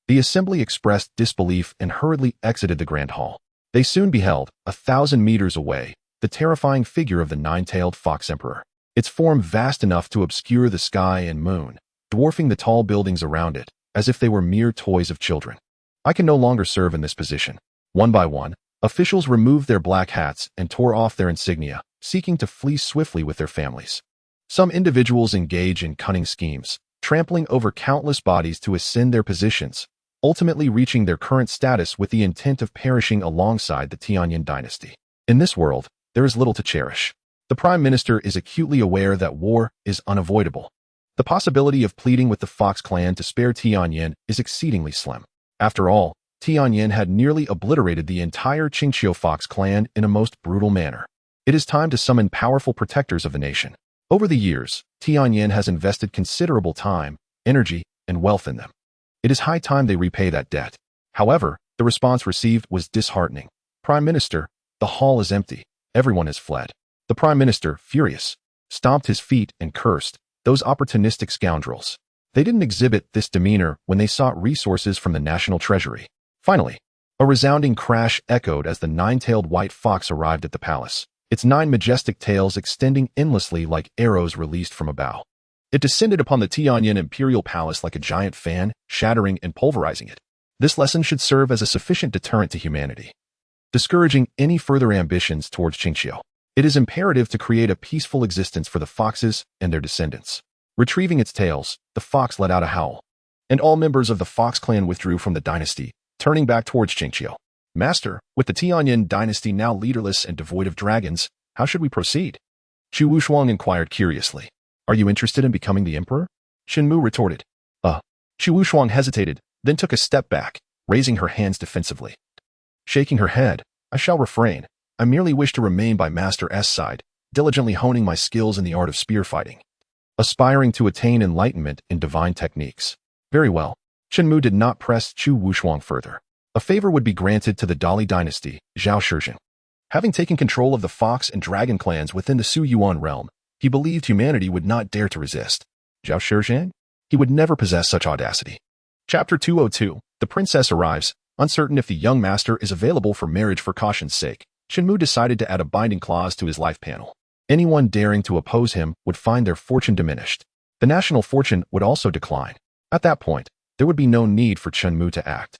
The assembly expressed disbelief and hurriedly exited the grand hall. They soon beheld, 1,000 meters away, the terrifying figure of the 9-tailed fox emperor. Its form vast enough to obscure the sky and moon, dwarfing the tall buildings around it, as if they were mere toys of children. I can no longer serve in this position. One by one, officials removed their black hats and tore off their insignia, seeking to flee swiftly with their families. Some individuals engage in cunning schemes, trampling over countless bodies to ascend their positions, ultimately reaching their current status with the intent of perishing alongside the Tianyin dynasty. In this world, there is little to cherish. The Prime Minister is acutely aware that war is unavoidable. The possibility of pleading with the Fox clan to spare Tianyin is exceedingly slim. After all, Tianyin had nearly obliterated the entire Qingxiu Fox clan in a most brutal manner. It is time to summon powerful protectors of the nation. Over the years, Tianyin has invested considerable time, energy, and wealth in them. It is high time they repay that debt. However, the response received was disheartening. Prime Minister, the hall is empty. Everyone has fled. The Prime Minister, furious, stomped his feet and cursed, those opportunistic scoundrels. They didn't exhibit this demeanor when they sought resources from the national treasury. Finally, a resounding crash echoed as the 9-tailed white fox arrived at the palace, its 9 majestic tails extending endlessly like arrows released from a bow. It descended upon the Tianyin imperial palace like a giant fan, shattering and pulverizing it. This lesson should serve as a sufficient deterrent to humanity, discouraging any further ambitions towards Qingxiu. It is imperative to create a peaceful existence for the foxes and their descendants. Retrieving its tails, the fox let out a howl, and all members of the Fox clan withdrew from the dynasty, turning back towards Qingxiu. Master, with the Tianyin dynasty now leaderless and devoid of dragons, how should we proceed? Chu Wushuang inquired curiously. Are you interested in becoming the emperor? Chen Mu retorted. Chu Wushuang hesitated, then took a step back, raising her hands defensively. Shaking her head, I shall refrain. I merely wish to remain by Master S side, diligently honing my skills in the art of spear fighting, aspiring to attain enlightenment in divine techniques. Very well. Chen Mu did not press Chu Wushuang further. A favor would be granted to the Dali dynasty, Zhao Shizheng. Having taken control of the Fox and Dragon clans within the Su Yuan realm, he believed humanity would not dare to resist. Zhao Shizheng? He would never possess such audacity. Chapter 202. The princess arrives. Uncertain if the young master is available for marriage for caution's sake, Chen Mu decided to add a binding clause to his life panel. Anyone daring to oppose him would find their fortune diminished. The national fortune would also decline. At that point, there would be no need for Chen Mu to act.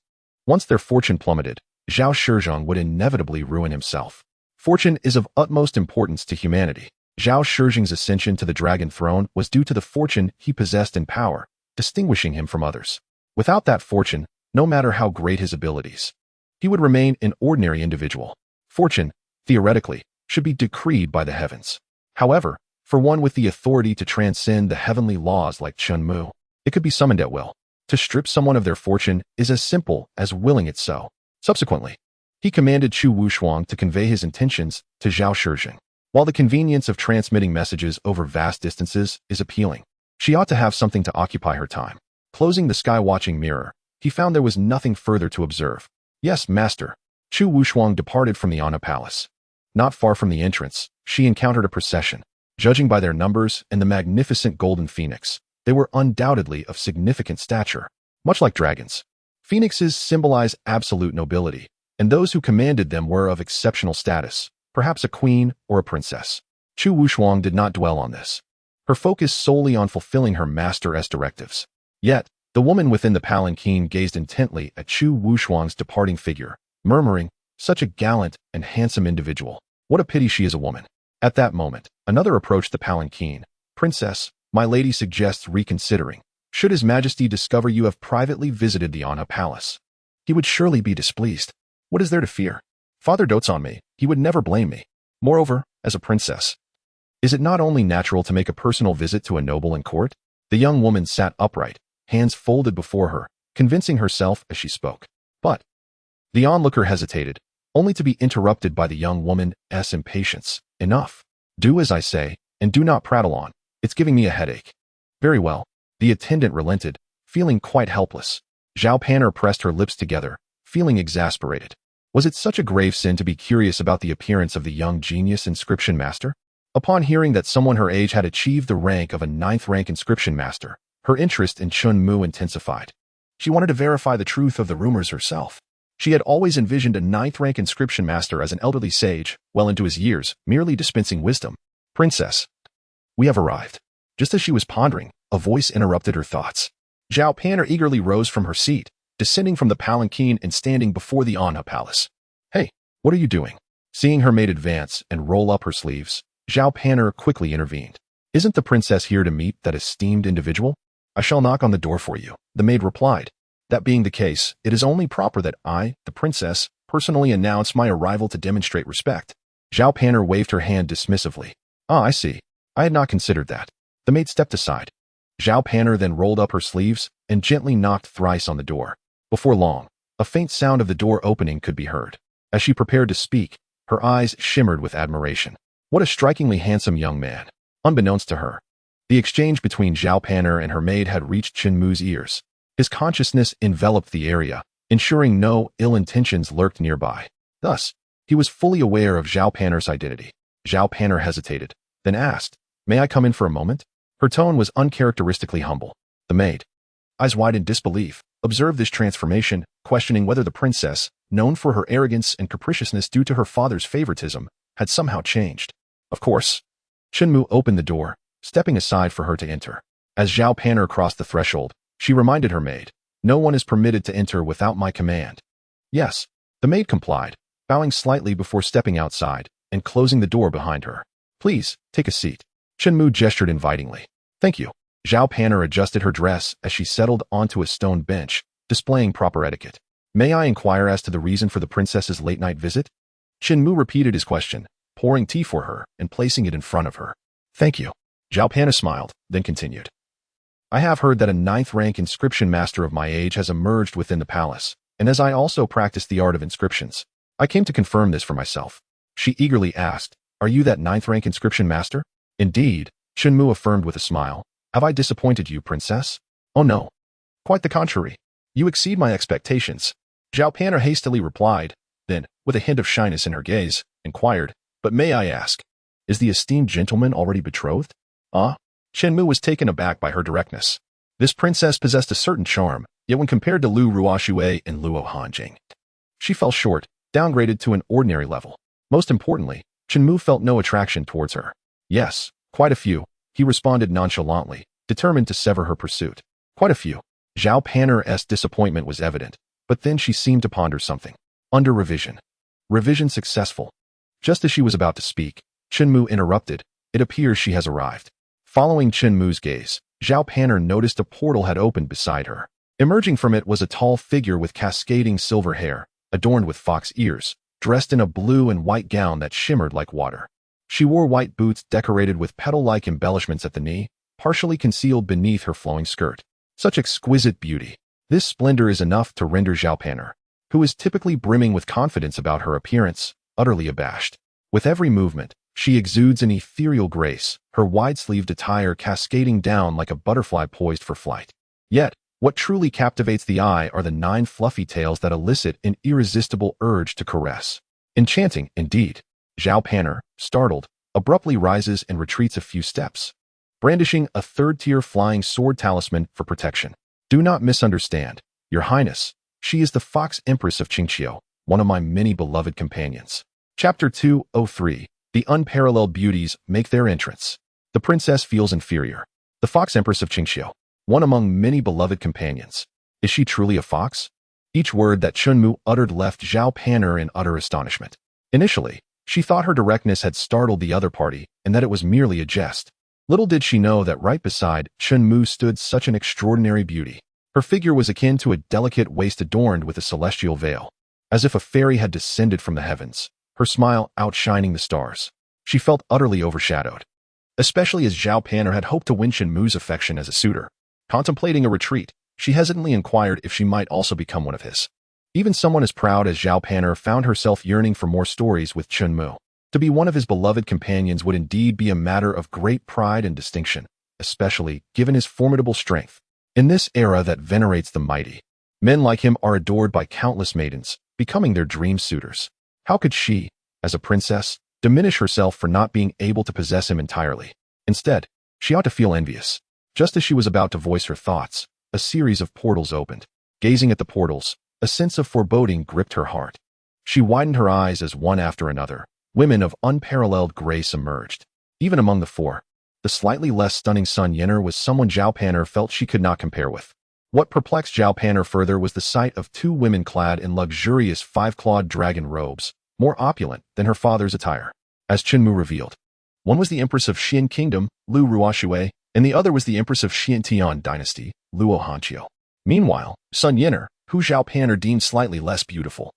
Once their fortune plummeted, Zhao Shizhong would inevitably ruin himself. Fortune is of utmost importance to humanity. Zhao Shizhong's ascension to the dragon throne was due to the fortune he possessed in power, distinguishing him from others. Without that fortune, no matter how great his abilities, he would remain an ordinary individual. Fortune, theoretically, should be decreed by the heavens. However, for one with the authority to transcend the heavenly laws like Chen Mu, it could be summoned at will. To strip someone of their fortune is as simple as willing it so. Subsequently, he commanded Chu Wushuang to convey his intentions to Zhao Shizhong. While the convenience of transmitting messages over vast distances is appealing, she ought to have something to occupy her time. Closing the sky-watching mirror, he found there was nothing further to observe. Yes, master. Chu Wushuang departed from the Anna Palace. Not far from the entrance, she encountered a procession. Judging by their numbers and the magnificent golden phoenix, they were undoubtedly of significant stature. Much like dragons, phoenixes symbolize absolute nobility, and those who commanded them were of exceptional status, perhaps a queen or a princess. Chu Wushuang did not dwell on this. Her focus solely on fulfilling her master's directives. Yet, the woman within the palanquin gazed intently at Chu Wushuang's departing figure, murmuring, "Such a gallant and handsome individual. What a pity she is a woman." At that moment, another approached the palanquin. "Princess, my lady suggests reconsidering. Should His Majesty discover you have privately visited the Anna Palace, he would surely be displeased. What is there to fear? Father dotes on me. He would never blame me. Moreover, as a princess, is it not only natural to make a personal visit to a noble in court?" The young woman sat upright, hands folded before her, convincing herself as she spoke. But the onlooker hesitated, only to be interrupted by the young woman's impatience. "Enough. Do as I say, and do not prattle on. It's giving me a headache." "Very well." The attendant relented, feeling quite helpless. Zhao Pan'er pressed her lips together, feeling exasperated. Was it such a grave sin to be curious about the appearance of the young genius inscription master? Upon hearing that someone her age had achieved the rank of a 9th-rank inscription master, her interest in Chen Mu intensified. She wanted to verify the truth of the rumors herself. She had always envisioned a 9th-rank inscription master as an elderly sage, well into his years, merely dispensing wisdom. "Princess, we have arrived." Just as she was pondering, a voice interrupted her thoughts. Zhao Pan'er eagerly rose from her seat, descending from the palanquin and standing before the Anna Palace. "Hey, what are you doing?" Seeing her maid advance and roll up her sleeves, Zhao Pan'er quickly intervened. "Isn't the princess here to meet that esteemed individual?" "I shall knock on the door for you," the maid replied. "That being the case, it is only proper that I, the princess, personally announce my arrival to demonstrate respect." Zhao Pan'er waved her hand dismissively. "Ah, I see. I had not considered that." The maid stepped aside. Zhao Pan'er then rolled up her sleeves and gently knocked thrice on the door. Before long, a faint sound of the door opening could be heard. As she prepared to speak, her eyes shimmered with admiration. What a strikingly handsome young man. Unbeknownst to her, the exchange between Zhao Pan'er and her maid had reached Chen Mu's ears. His consciousness enveloped the area, ensuring no ill intentions lurked nearby. Thus, he was fully aware of Zhao Pan'er's identity. Zhao Pan'er hesitated, then asked, "May I come in for a moment?" Her tone was uncharacteristically humble. The maid, eyes wide in disbelief, observed this transformation, questioning whether the princess, known for her arrogance and capriciousness due to her father's favoritism, had somehow changed. Of course. Chen Mu opened the door, stepping aside for her to enter. As Zhao Pan'er crossed the threshold, she reminded her maid, "No one is permitted to enter without my command." "Yes." The maid complied, bowing slightly before stepping outside and closing the door behind her. "Please, take a seat." Chen Mu gestured invitingly. "Thank you." Zhao Pan'er adjusted her dress as she settled onto a stone bench, displaying proper etiquette. "May I inquire as to the reason for the princess's late-night visit?" Chen Mu repeated his question, pouring tea for her and placing it in front of her. "Thank you." Zhao Pan'er smiled, then continued. "I have heard that a 9th-rank inscription master of my age has emerged within the palace, and as I also practice the art of inscriptions, I came to confirm this for myself." She eagerly asked, "Are you that 9th-rank inscription master?" "Indeed," Chen Mu affirmed with a smile. "Have I disappointed you, princess?" "Oh no. Quite the contrary. You exceed my expectations." Zhao Pan'er hastily replied, then, with a hint of shyness in her gaze, inquired, "But may I ask, is the esteemed gentleman already betrothed?" "Ah?" Chen Mu was taken aback by her directness. This princess possessed a certain charm, yet when compared to Lu Ruoshui and Luo Hanjing, she fell short, downgraded to an ordinary level. Most importantly, Chen Mu felt no attraction towards her. Yes, quite a few, he responded nonchalantly, determined to sever her pursuit. Quite a few. Zhao Panner's disappointment was evident, but then she seemed to ponder something. Under revision. Revision successful. Just as she was about to speak, Chen Mu interrupted. It appears she has arrived. Following Chen Mu's gaze, Zhao Panner noticed a portal had opened beside her. Emerging from it was a tall figure with cascading silver hair, adorned with fox ears, dressed in a blue and white gown that shimmered like water. She wore white boots decorated with petal-like embellishments at the knee, partially concealed beneath her flowing skirt. Such exquisite beauty. This splendor is enough to render Zhao Panner, who is typically brimming with confidence about her appearance, utterly abashed. With every movement, she exudes an ethereal grace, her wide-sleeved attire cascading down like a butterfly poised for flight. Yet, what truly captivates the eye are the 9 fluffy tails that elicit an irresistible urge to caress. Enchanting, indeed. Zhao Panner, startled, abruptly rises and retreats a few steps, brandishing a third-tier flying sword talisman for protection. Do not misunderstand, Your Highness. She is the Fox Empress of Qingqiu, one of my many beloved companions. Chapter 203. The unparalleled beauties make their entrance. The princess feels inferior. The Fox Empress of Qingqiu, one among many beloved companions. Is she truly a fox? Each word that Chen Mu uttered left Zhao Panner in utter astonishment. Initially, she thought her directness had startled the other party and that it was merely a jest. Little did she know that right beside Chen Mu stood such an extraordinary beauty. Her figure was akin to a delicate waist adorned with a celestial veil, as if a fairy had descended from the heavens, her smile outshining the stars. She felt utterly overshadowed, especially as Zhao Panner had hoped to win Chen Mu's affection as a suitor. Contemplating a retreat, she hesitantly inquired if she might also become one of his. Even someone as proud as Zhao Panner found herself yearning for more stories with Chen Mu. To be one of his beloved companions would indeed be a matter of great pride and distinction, especially given his formidable strength. In this era that venerates the mighty, men like him are adored by countless maidens, becoming their dream suitors. How could she, as a princess, diminish herself for not being able to possess him entirely? Instead, she ought to feel envious. Just as she was about to voice her thoughts, a series of portals opened. Gazing at the portals, a sense of foreboding gripped her heart. She widened her eyes as one after another, women of unparalleled grace emerged. Even among the 4, the slightly less stunning Sun Yenner was someone Zhao Panner felt she could not compare with. What perplexed Zhao Panner further was the sight of 2 women clad in luxurious 5-clawed dragon robes, more opulent than her father's attire. As Chen Mu revealed, one was the Empress of Xian Kingdom, Lu Ruoshui, and the other was the Empress of Xiantian Dynasty, Luo Hanqiu. Meanwhile, Sun Yenner, who Zhao Panner deemed slightly less beautiful,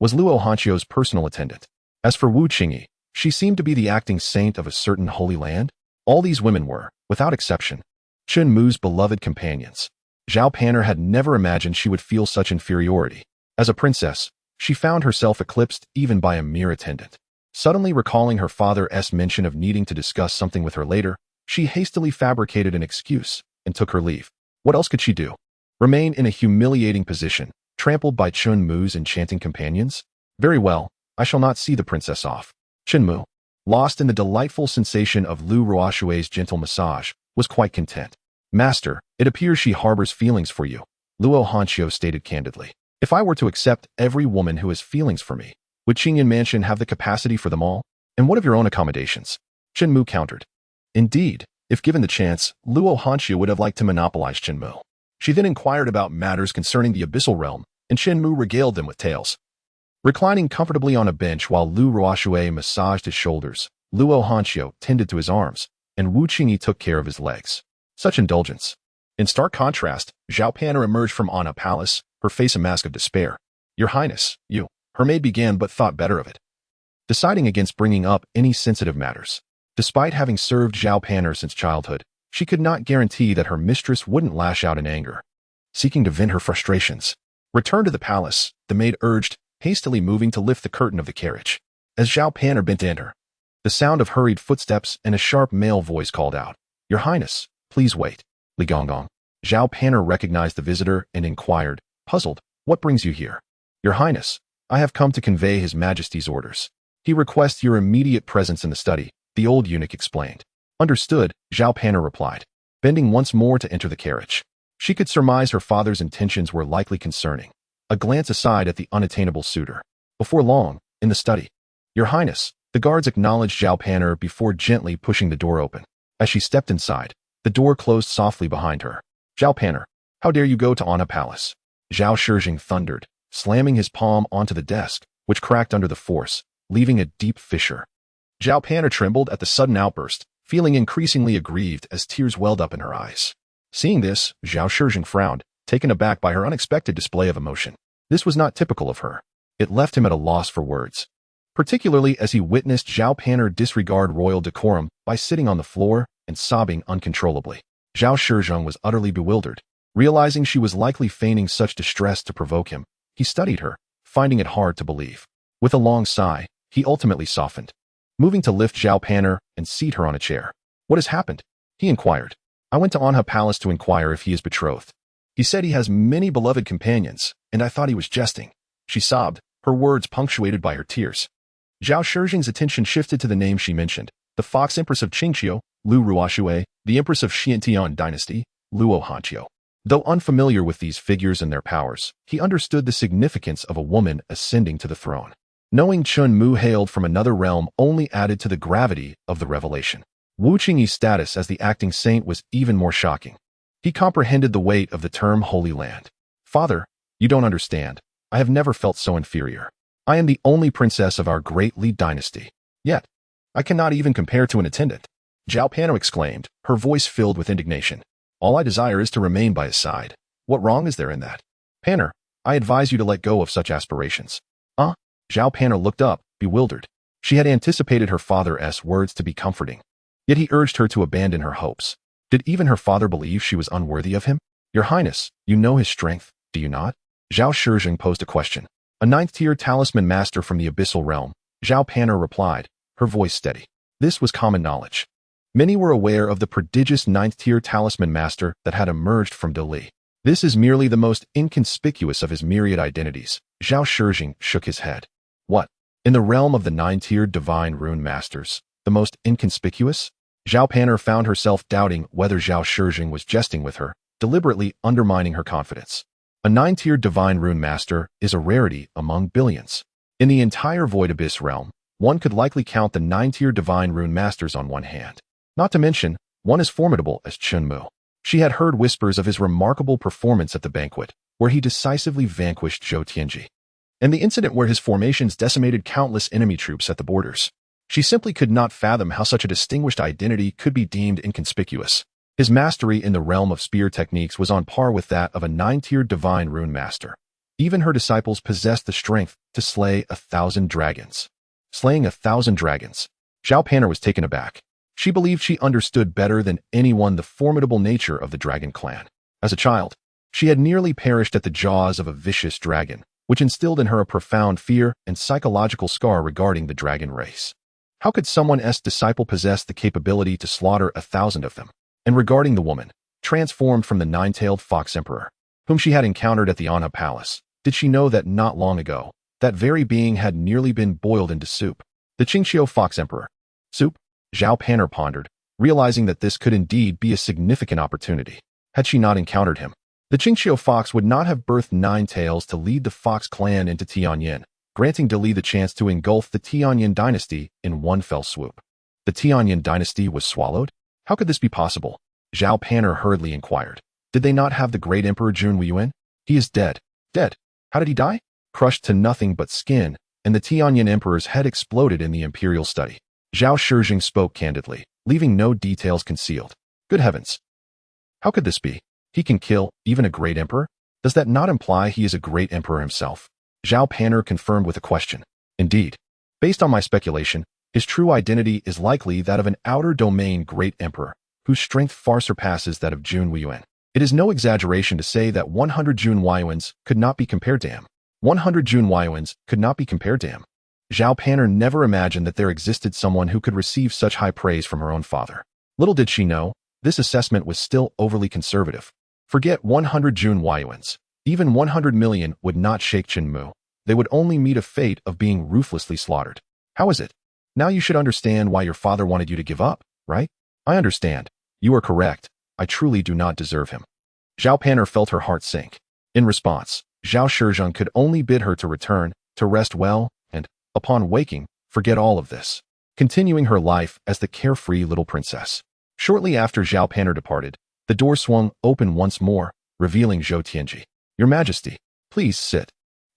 was Luo Hanqiu's personal attendant. As for Wu Qingyi, she seemed to be the acting saint of a certain holy land. All these women were, without exception, Chen Mu's beloved companions. Zhao Panner had never imagined she would feel such inferiority. As a princess, she found herself eclipsed even by a mere attendant. Suddenly recalling her father's mention of needing to discuss something with her later, she hastily fabricated an excuse and took her leave. What else could she do? Remain in a humiliating position, trampled by Chen Mu's enchanting companions? Very well, I shall not see the princess off. Chen Mu, lost in the delightful sensation of Lu Ruoshui's gentle massage, was quite content. Master, it appears she harbors feelings for you, Luo Hanqiu stated candidly. If I were to accept every woman who has feelings for me, would Qingyan Mansion have the capacity for them all? And what of your own accommodations? Chen Mu countered. Indeed, if given the chance, Luo Hanqiu would have liked to monopolize Chen Mu. She then inquired about matters concerning the abyssal realm, and Chen Mu regaled them with tales. Reclining comfortably on a bench while Lu Ruoshui massaged his shoulders, Luo Hanqiu tended to his arms, and Wu Qingyi took care of his legs. Such indulgence. In stark contrast, Zhao Panner emerged from Ana Palace, her face a mask of despair. Your Highness, you, her maid began but thought better of it, deciding against bringing up any sensitive matters. Despite having served Zhao Panner since childhood, she could not guarantee that her mistress wouldn't lash out in anger. Seeking to vent her frustrations. Return to the palace, the maid urged, hastily moving to lift the curtain of the carriage. As Zhao Panner bent to enter, the sound of hurried footsteps and a sharp male voice called out, Your Highness, please wait. Li Gonggong. Zhao Panner recognized the visitor and inquired, puzzled, What brings you here? Your Highness, I have come to convey His Majesty's orders. He requests your immediate presence in the study, the old eunuch explained. Understood, Zhao Panner replied, bending once more to enter the carriage. She could surmise her father's intentions were likely concerning. A glance aside at the unattainable suitor. Before long, in the study. Your Highness, The guards acknowledged Zhao Panner before gently pushing the door open. As she stepped inside, the door closed softly behind her. Zhao Panner, how dare you go to Anha Palace? Zhao Shijing thundered, slamming his palm onto the desk, which cracked under the force, leaving a deep fissure. Zhao Panner trembled at the sudden outburst, feeling increasingly aggrieved as tears welled up in her eyes. Seeing this, Zhao Shijing frowned, taken aback by her unexpected display of emotion. This was not typical of her. It left him at a loss for words, particularly as he witnessed Zhao Panner disregard royal decorum by sitting on the floor and sobbing uncontrollably. Zhao Shijing was utterly bewildered. Realizing she was likely feigning such distress to provoke him, he studied her, finding it hard to believe. With a long sigh, he ultimately softened, moving to lift Zhao Panner and seat her on a chair. What has happened? He inquired. I went to Anha Palace to inquire if he is betrothed. He said he has many beloved companions, and I thought he was jesting. She sobbed, her words punctuated by her tears. Zhao Shijing's attention shifted to the name she mentioned, the Fox Empress of Qingqiu, Lu Ruoxue, the Empress of Xiantian Dynasty, Luo Hanqiu. Though unfamiliar with these figures and their powers, he understood the significance of a woman ascending to the throne. Knowing Chen Mu hailed from another realm only added to the gravity of the revelation. Wu Qingyi's status as the acting saint was even more shocking. He comprehended the weight of the term Holy Land. Father, you don't understand. I have never felt so inferior. I am the only princess of our great Li dynasty. Yet, I cannot even compare to an attendant. Zhao Panner exclaimed, her voice filled with indignation. All I desire is to remain by his side. What wrong is there in that? Panner, I advise you to let go of such aspirations. Zhao Panner looked up, bewildered. She had anticipated her father's words to be comforting. Yet he urged her to abandon her hopes. Did even her father believe she was unworthy of him? Your Highness, you know his strength, do you not? Zhao Shijing posed a question. A ninth-tier talisman master from the abyssal realm, Zhao Panner replied, her voice steady. This was common knowledge. Many were aware of the prodigious ninth-tier talisman master that had emerged from Dali. This is merely the most inconspicuous of his myriad identities. Zhao Shijing shook his head. What? In the realm of the nine-tiered divine rune masters, the most inconspicuous? Zhao Panner found herself doubting whether Zhao Shijing was jesting with her, deliberately undermining her confidence. A nine-tiered divine rune master is a rarity among billions. In the entire Void Abyss realm, one could likely count the nine-tiered divine rune masters on one hand. Not to mention, one as formidable as Chen Mu. She had heard whispers of his remarkable performance at the banquet, where he decisively vanquished Zhou Tianji, and the incident where his formations decimated countless enemy troops at the borders. She simply could not fathom how such a distinguished identity could be deemed inconspicuous. His mastery in the realm of spear techniques was on par with that of a nine-tiered divine rune master. Even her disciples possessed the strength to slay 1,000 dragons. Slaying 1,000 dragons. Zhao Panner was taken aback. She believed she understood better than anyone the formidable nature of the dragon clan. As a child, she had nearly perished at the jaws of a vicious dragon, which instilled in her a profound fear and psychological scar regarding the dragon race. How could someone's disciple possess the capability to slaughter 1,000 of them? And regarding the woman, transformed from the nine-tailed fox emperor, whom she had encountered at the Anha Palace, did she know that not long ago, that very being had nearly been boiled into soup? The Qingqiu fox emperor. Soup? Zhao Panner pondered, realizing that this could indeed be a significant opportunity. Had she not encountered him, the Qingqiu fox would not have birthed 9 tails to lead the fox clan into Tianyin, granting Dali the chance to engulf the Tianyin dynasty in one fell swoop. The Tianyin dynasty was swallowed? How could this be possible? Zhao Panner hurriedly inquired. Did they not have the great Emperor Jun Weiyuan? He is dead. Dead? How did he die? Crushed to nothing but skin, and the Tianyin emperor's head exploded in the imperial study. Zhao Shijing spoke candidly, leaving no details concealed. Good heavens! How could this be? He can kill even a great emperor? Does that not imply he is a great emperor himself? Zhao Panner confirmed with a question. Indeed. Based on my speculation, his true identity is likely that of an outer domain great emperor, whose strength far surpasses that of Jun Weiyuan. It is no exaggeration to say that 100 Jun Weiyuans could not be compared to him. 100 Jun Weiyuans could not be compared to him. Zhao Panner never imagined that there existed someone who could receive such high praise from her own father. Little did she know, this assessment was still overly conservative. Forget 100 Jun Weiyuans. Even 100 million would not shake Chen Mu. They would only meet a fate of being ruthlessly slaughtered. How is it? Now you should understand why your father wanted you to give up, right? I understand. You are correct. I truly do not deserve him. Zhao Panner felt her heart sink. In response, Zhao Shijing could only bid her to return, to rest well, and, upon waking, forget all of this, continuing her life as the carefree little princess. Shortly after Zhao Panner departed, the door swung open once more, revealing Zhou Tianji. Your Majesty, please sit.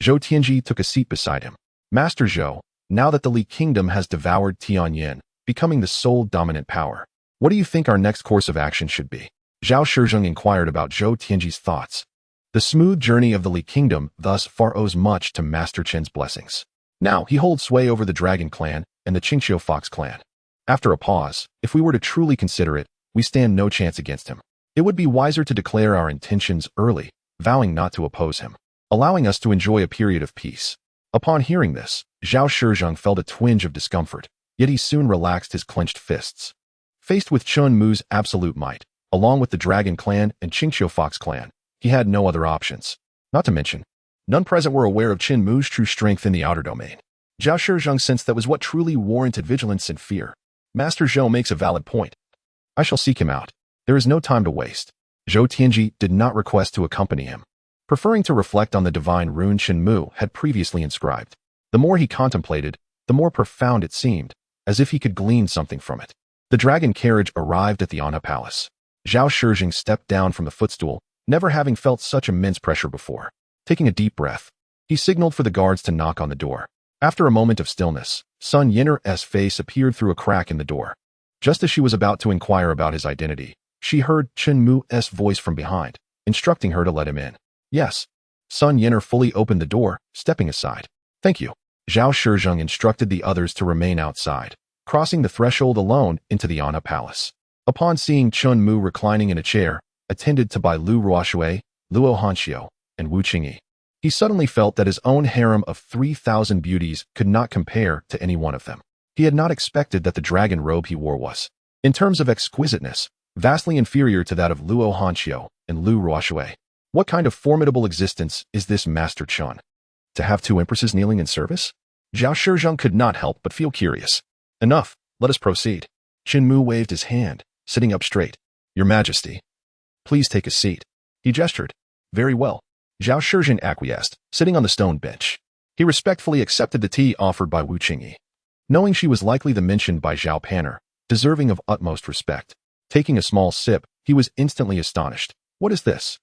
Zhou Tianji took a seat beside him. Master Zhou, now that the Li Kingdom has devoured Tianyin, becoming the sole dominant power, what do you think our next course of action should be? Zhao Shizheng inquired about Zhou Tianji's thoughts. The smooth journey of the Li Kingdom thus far owes much to Master Chen's blessings. Now he holds sway over the Dragon Clan and the Qingxiu Fox Clan. After a pause, if we were to truly consider it, we stand no chance against him. It would be wiser to declare our intentions early, vowing not to oppose him, allowing us to enjoy a period of peace. Upon hearing this, Zhao Shizheng felt a twinge of discomfort, yet he soon relaxed his clenched fists. Faced with Chen Mu's absolute might, along with the Dragon Clan and Qingxiu Fox Clan, he had no other options. Not to mention, none present were aware of Chen Mu's true strength in the outer domain. Zhao Shizheng sensed that was what truly warranted vigilance and fear. Master Zhou makes a valid point. I shall seek him out. There is no time to waste. Zhou Tianji did not request to accompany him, preferring to reflect on the divine rune Chen Mu had previously inscribed. The more he contemplated, the more profound it seemed, as if he could glean something from it. The dragon carriage arrived at the Anha Palace. Zhao Shizheng stepped down from the footstool, never having felt such immense pressure before. Taking a deep breath, he signaled for the guards to knock on the door. After a moment of stillness, Sun Yinner's face appeared through a crack in the door. Just as she was about to inquire about his identity, she heard Chen Mu's voice from behind, instructing her to let him in. Yes. Sun Yinner fully opened the door, stepping aside. Thank you. Zhao Shizheng instructed the others to remain outside, crossing the threshold alone into the Anha Palace. Upon seeing Chen Mu reclining in a chair, attended to by Lu Ruoshui, Luo Hanxiu, and Wu Qingyi, he suddenly felt that his own harem of 3,000 beauties could not compare to any one of them. He had not expected that the dragon robe he wore was, in terms of exquisiteness, vastly inferior to that of Luo Hanxiu and Lu Ruoshui. What kind of formidable existence is this Master Chen? To have two empresses kneeling in service? Zhao Shizheng could not help but feel curious. Enough, let us proceed. Chen Mu waved his hand, sitting up straight. Your Majesty, please take a seat. He gestured. Very well. Zhao Shizheng acquiesced, sitting on the stone bench. He respectfully accepted the tea offered by Wu Qingyi, knowing she was likely the mentioned by Zhao Panner, deserving of utmost respect. Taking a small sip, he was instantly astonished. What is this?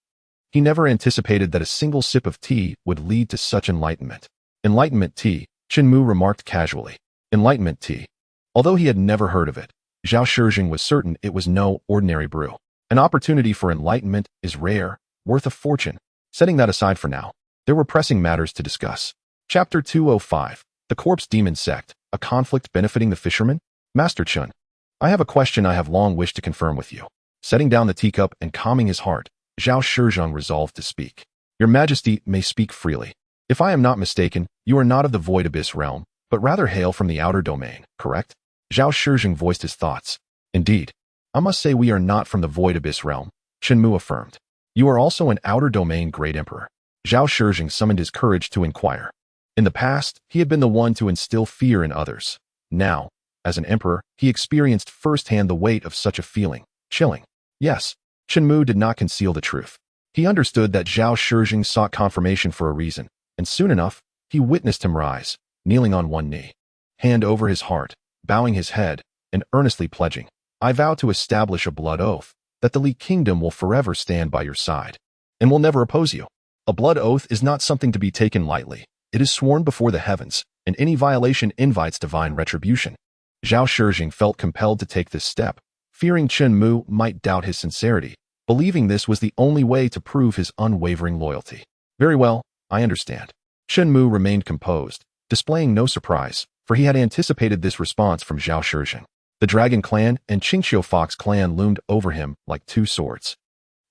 He never anticipated that a single sip of tea would lead to such enlightenment. Enlightenment tea, Chen Mu remarked casually. Enlightenment tea. Although he had never heard of it, Zhao Shizheng was certain it was no ordinary brew. An opportunity for enlightenment is rare, worth a fortune. Setting that aside for now, there were pressing matters to discuss. Chapter 205, The Corpse Demon Sect, a conflict benefiting the fishermen? Master Chen, I have a question I have long wished to confirm with you. Setting down the teacup and calming his heart, Zhao Shizheng resolved to speak. Your Majesty may speak freely. If I am not mistaken, you are not of the Void Abyss realm, but rather hail from the outer domain, correct? Zhao Shizheng voiced his thoughts. Indeed. I must say we are not from the Void Abyss realm, Chen Mu affirmed. You are also an outer domain great emperor. Zhao Shizheng summoned his courage to inquire. In the past, he had been the one to instill fear in others. Now, as an emperor, he experienced firsthand the weight of such a feeling. Chilling. Yes, Chen Mu did not conceal the truth. He understood that Zhao Shizheng sought confirmation for a reason, and soon enough, he witnessed him rise, kneeling on one knee, hand over his heart, bowing his head, and earnestly pledging, I vow to establish a blood oath, that the Li Kingdom will forever stand by your side, and will never oppose you. A blood oath is not something to be taken lightly. It is sworn before the heavens, and any violation invites divine retribution. Zhao Shizheng felt compelled to take this step, fearing Chen Mu might doubt his sincerity, believing this was the only way to prove his unwavering loyalty. Very well, I understand. Chen Mu remained composed, displaying no surprise, for he had anticipated this response from Zhao Shizheng. The Dragon Clan and Qingxiu Fox Clan loomed over him like two swords,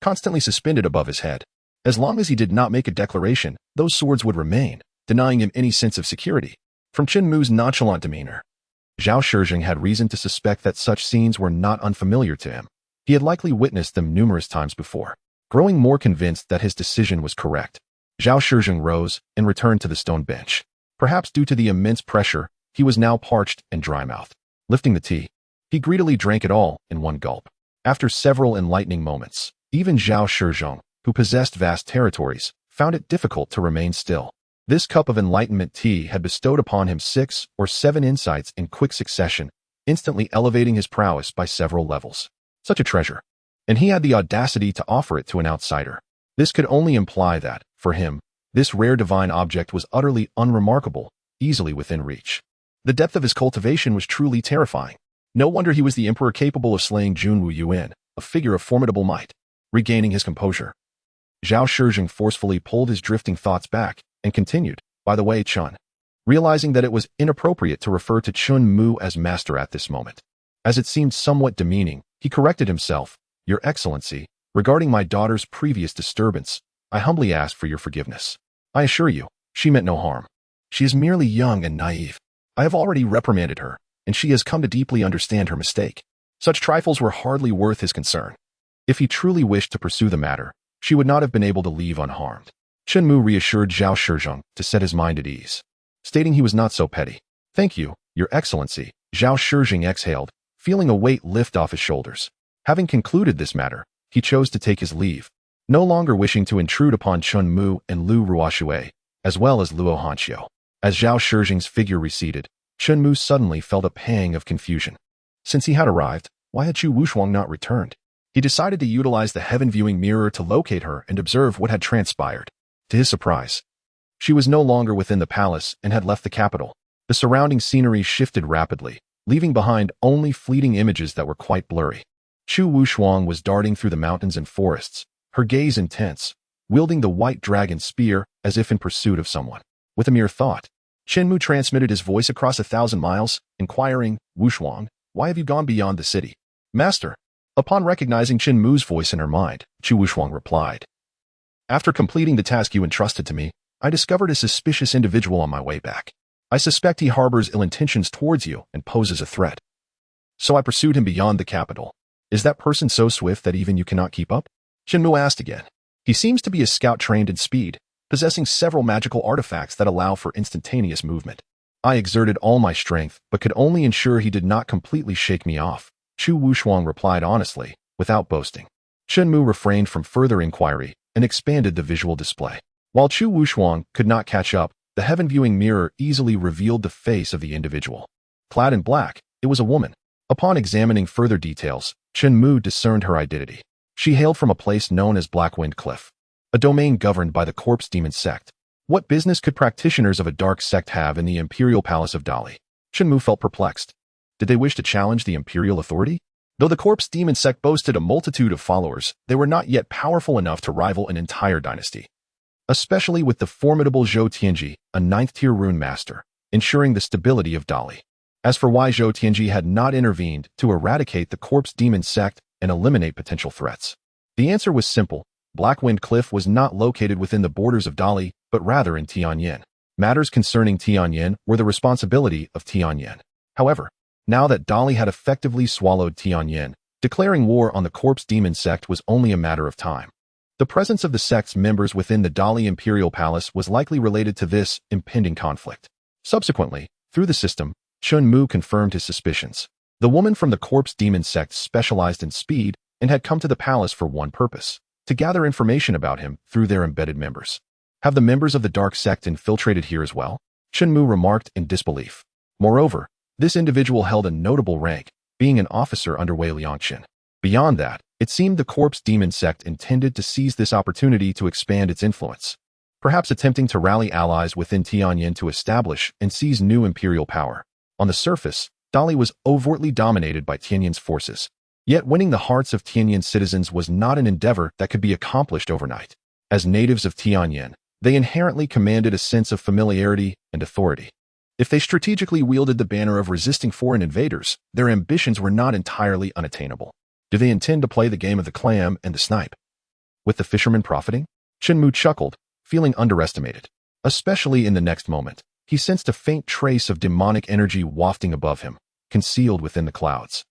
constantly suspended above his head. As long as he did not make a declaration, those swords would remain, denying him any sense of security. From Chen Mu's nonchalant demeanor, Zhao Shizheng had reason to suspect that such scenes were not unfamiliar to him. He had likely witnessed them numerous times before. Growing more convinced that his decision was correct, Zhao Shizheng rose and returned to the stone bench. Perhaps due to the immense pressure, he was now parched and dry-mouthed. Lifting the tea, he greedily drank it all in one gulp. After several enlightening moments, even Zhao Shizheng, who possessed vast territories, found it difficult to remain still. This cup of enlightenment tea had bestowed upon him 6 or 7 insights in quick succession, instantly elevating his prowess by several levels. Such a treasure. And he had the audacity to offer it to an outsider. This could only imply that, for him, this rare divine object was utterly unremarkable, easily within reach. The depth of his cultivation was truly terrifying. No wonder he was the emperor capable of slaying Junwu Yuan, a figure of formidable might. Regaining his composure, Zhao Shizheng forcefully pulled his drifting thoughts back and continued, "By the way, Chen." Realizing that it was inappropriate to refer to Chen Mu as master at this moment, as it seemed somewhat demeaning, he corrected himself, "Your Excellency, regarding my daughter's previous disturbance, I humbly ask for your forgiveness. I assure you, she meant no harm. She is merely young and naive. I have already reprimanded her, and she has come to deeply understand her mistake. Such trifles were hardly worth his concern. If he truly wished to pursue the matter, she would not have been able to leave unharmed." Chen Mu reassured Zhao Shizheng to set his mind at ease, stating he was not so petty. "Thank you, Your Excellency." Zhao Shizheng exhaled, feeling a weight lift off his shoulders. Having concluded this matter, he chose to take his leave, no longer wishing to intrude upon Chen Mu and Lu Ruoshui, as well as Luo Hanxiu. As Zhao Shizheng's figure receded, Chen Mu suddenly felt a pang of confusion. Since he had arrived, why had Chu Wushuang not returned? He decided to utilize the heaven-viewing mirror to locate her and observe what had transpired. To his surprise, she was no longer within the palace and had left the capital. The surrounding scenery shifted rapidly, leaving behind only fleeting images that were quite blurry. Chu Wushuang was darting through the mountains and forests, her gaze intense, wielding the white dragon spear as if in pursuit of someone. With a mere thought, Chen Mu transmitted his voice across 1,000 miles, inquiring, "Wushuang, why have you gone beyond the city?" "Master." Upon recognizing Chen Mu's voice in her mind, Chu Wushuang replied, "After completing the task you entrusted to me, I discovered a suspicious individual on my way back. I suspect he harbors ill intentions towards you and poses a threat. So I pursued him beyond the capital. Is that person so swift that even you cannot keep up?" Chen Mu asked again. "He seems to be a scout trained in speed, possessing several magical artifacts that allow for instantaneous movement. I exerted all my strength, but could only ensure he did not completely shake me off." Chu Wushuang replied honestly, without boasting. Chen Mu refrained from further inquiry and expanded the visual display. While Chu Wushuang could not catch up, the heaven-viewing mirror easily revealed the face of the individual. Clad in black, it was a woman. Upon examining further details, Chen Mu discerned her identity. She hailed from a place known as Blackwind Cliff, a domain governed by the Corpse Demon sect. What business could practitioners of a dark sect have in the Imperial Palace of Dali? Chen Mu felt perplexed. Did they wish to challenge the imperial authority? Though the Corpse Demon sect boasted a multitude of followers, they were not yet powerful enough to rival an entire dynasty. Especially with the formidable Zhou Tianji, a 9th-tier rune master, ensuring the stability of Dali. As for why Zhou Tianji had not intervened to eradicate the Corpse Demon sect and eliminate potential threats, the answer was simple. Blackwind Cliff was not located within the borders of Dali, but rather in Tianyin. Matters concerning Tianyin were the responsibility of Tianyin. However, now that Dali had effectively swallowed Tianyin, declaring war on the Corpse Demon sect was only a matter of time. The presence of the sect's members within the Dali Imperial Palace was likely related to this impending conflict. Subsequently, through the system, Chen Mu confirmed his suspicions. The woman from the Corpse Demon sect specialized in speed and had come to the palace for one purpose: to gather information about him through their embedded members. Have the members of the dark sect infiltrated here as well? Chen Mu remarked in disbelief. Moreover, this individual held a notable rank, being an officer under Wei Liangqin. Beyond that, it seemed the Corpse Demon sect intended to seize this opportunity to expand its influence, perhaps attempting to rally allies within Tianyin to establish and seize new imperial power. On the surface, Dali was overtly dominated by Tianyin's forces. Yet winning the hearts of Tianyin's citizens was not an endeavor that could be accomplished overnight. As natives of Tianyin, they inherently commanded a sense of familiarity and authority. If they strategically wielded the banner of resisting foreign invaders, their ambitions were not entirely unattainable. Do they intend to play the game of the clam and the snipe? With the fisherman profiting? Chen Mu chuckled, feeling underestimated. Especially in the next moment, he sensed a faint trace of demonic energy wafting above him, concealed within the clouds,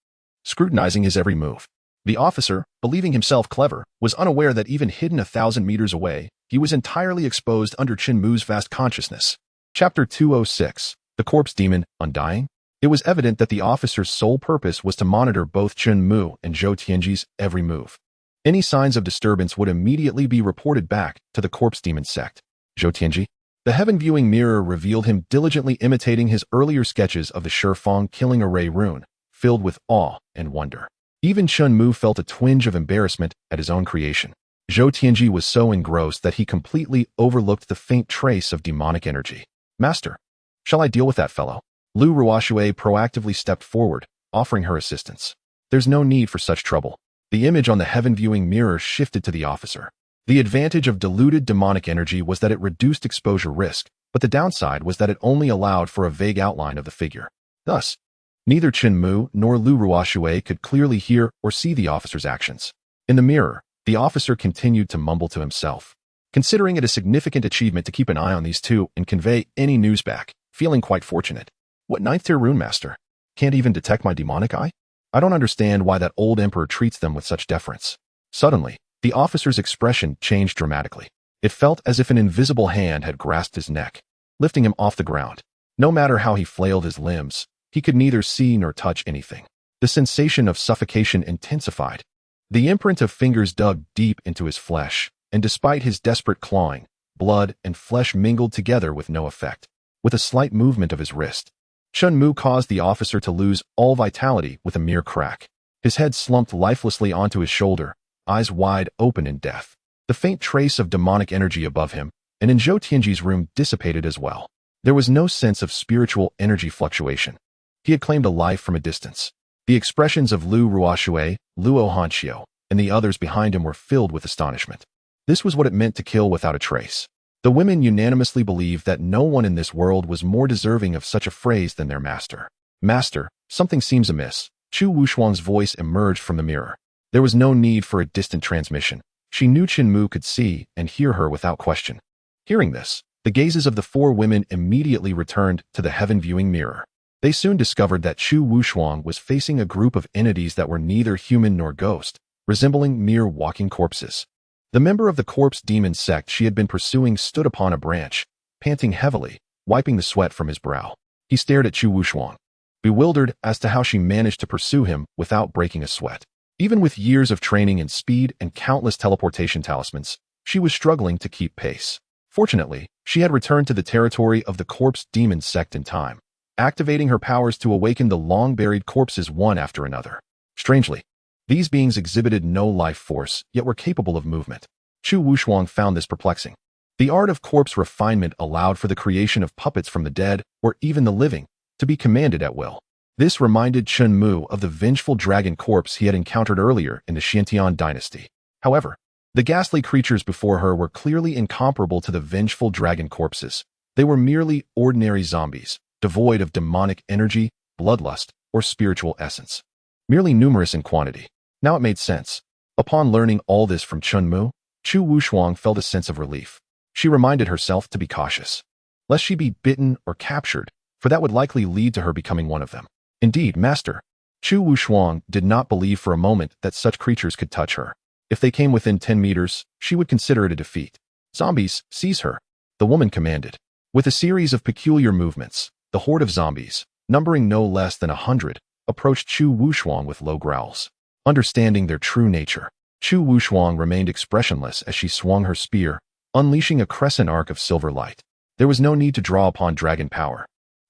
scrutinizing his every move. The officer, believing himself clever, was unaware that even hidden 1,000 meters away, he was entirely exposed under Chen Mu's vast consciousness. Chapter 206. The Corpse Demon, Undying? It was evident that the officer's sole purpose was to monitor both Chen Mu and Zhou Tianji's every move. Any signs of disturbance would immediately be reported back to the Corpse Demon sect. Zhou Tianji? The heaven-viewing mirror revealed him diligently imitating his earlier sketches of the Shifeng killing array rune, filled with awe and wonder. Even Chen Mu felt a twinge of embarrassment at his own creation. Zhou Tianji was so engrossed that he completely overlooked the faint trace of demonic energy. Master, shall I deal with that fellow? Lu Ruoxue proactively stepped forward, offering her assistance. There's no need for such trouble. The image on the heaven-viewing mirror shifted to the officer. The advantage of diluted demonic energy was that it reduced exposure risk, but the downside was that it only allowed for a vague outline of the figure. Thus, neither Chen Mu nor Lu Ruoxue could clearly hear or see the officer's actions. In the mirror, the officer continued to mumble to himself, considering it a significant achievement to keep an eye on these two and convey any news back, feeling quite fortunate. What ninth-tier rune master? Can't even detect my demonic eye? I don't understand why that old emperor treats them with such deference. Suddenly, the officer's expression changed dramatically. It felt as if an invisible hand had grasped his neck, lifting him off the ground. No matter how he flailed his limbs, he could neither see nor touch anything. The sensation of suffocation intensified. The imprint of fingers dug deep into his flesh, and despite his desperate clawing, blood and flesh mingled together with no effect. With a slight movement of his wrist, Chen Mu caused the officer to lose all vitality with a mere crack. His head slumped lifelessly onto his shoulder, eyes wide open in death. The faint trace of demonic energy above him and in Zhou Tianji's room dissipated as well. There was no sense of spiritual energy fluctuation. He had claimed a life from a distance. The expressions of Lu Ruoxue, Luo Hanxiu, and the others behind him were filled with astonishment. This was what it meant to kill without a trace. The women unanimously believed that no one in this world was more deserving of such a phrase than their master. Master, something seems amiss. Chu Wushuang's voice emerged from the mirror. There was no need for a distant transmission. She knew Chen Mu could see and hear her without question. Hearing this, the gazes of the four women immediately returned to the heaven-viewing mirror. They soon discovered that Chu Wushuang was facing a group of entities that were neither human nor ghost, resembling mere walking corpses. The member of the corpse demon sect she had been pursuing stood upon a branch, panting heavily, wiping the sweat from his brow. He stared at Chu Wushuang, bewildered as to how she managed to pursue him without breaking a sweat. Even with years of training in speed and countless teleportation talismans, she was struggling to keep pace. Fortunately, she had returned to the territory of the corpse demon sect in time, activating her powers to awaken the long-buried corpses one after another. Strangely, these beings exhibited no life force, yet were capable of movement. Chu Wushuang found this perplexing. The art of corpse refinement allowed for the creation of puppets from the dead, or even the living, to be commanded at will. This reminded Chen Mu of the vengeful dragon corpse he had encountered earlier in the Xiantian dynasty. However, the ghastly creatures before her were clearly incomparable to the vengeful dragon corpses. They were merely ordinary zombies, devoid of demonic energy, bloodlust, or spiritual essence. Merely numerous in quantity. Now it made sense. Upon learning all this from Chen Mu, Chu Wushuang felt a sense of relief. She reminded herself to be cautious, lest she be bitten or captured, for that would likely lead to her becoming one of them. Indeed, master, Chu Wushuang did not believe for a moment that such creatures could touch her. If they came within 10 meters, she would consider it a defeat. Zombies, seize her, the woman commanded. With a series of peculiar movements, the horde of zombies, numbering no less than 100, approached Chu Wushuang with low growls. Understanding their true nature, Chu Wushuang remained expressionless as she swung her spear, unleashing a crescent arc of silver light. There was no need to draw upon dragon power.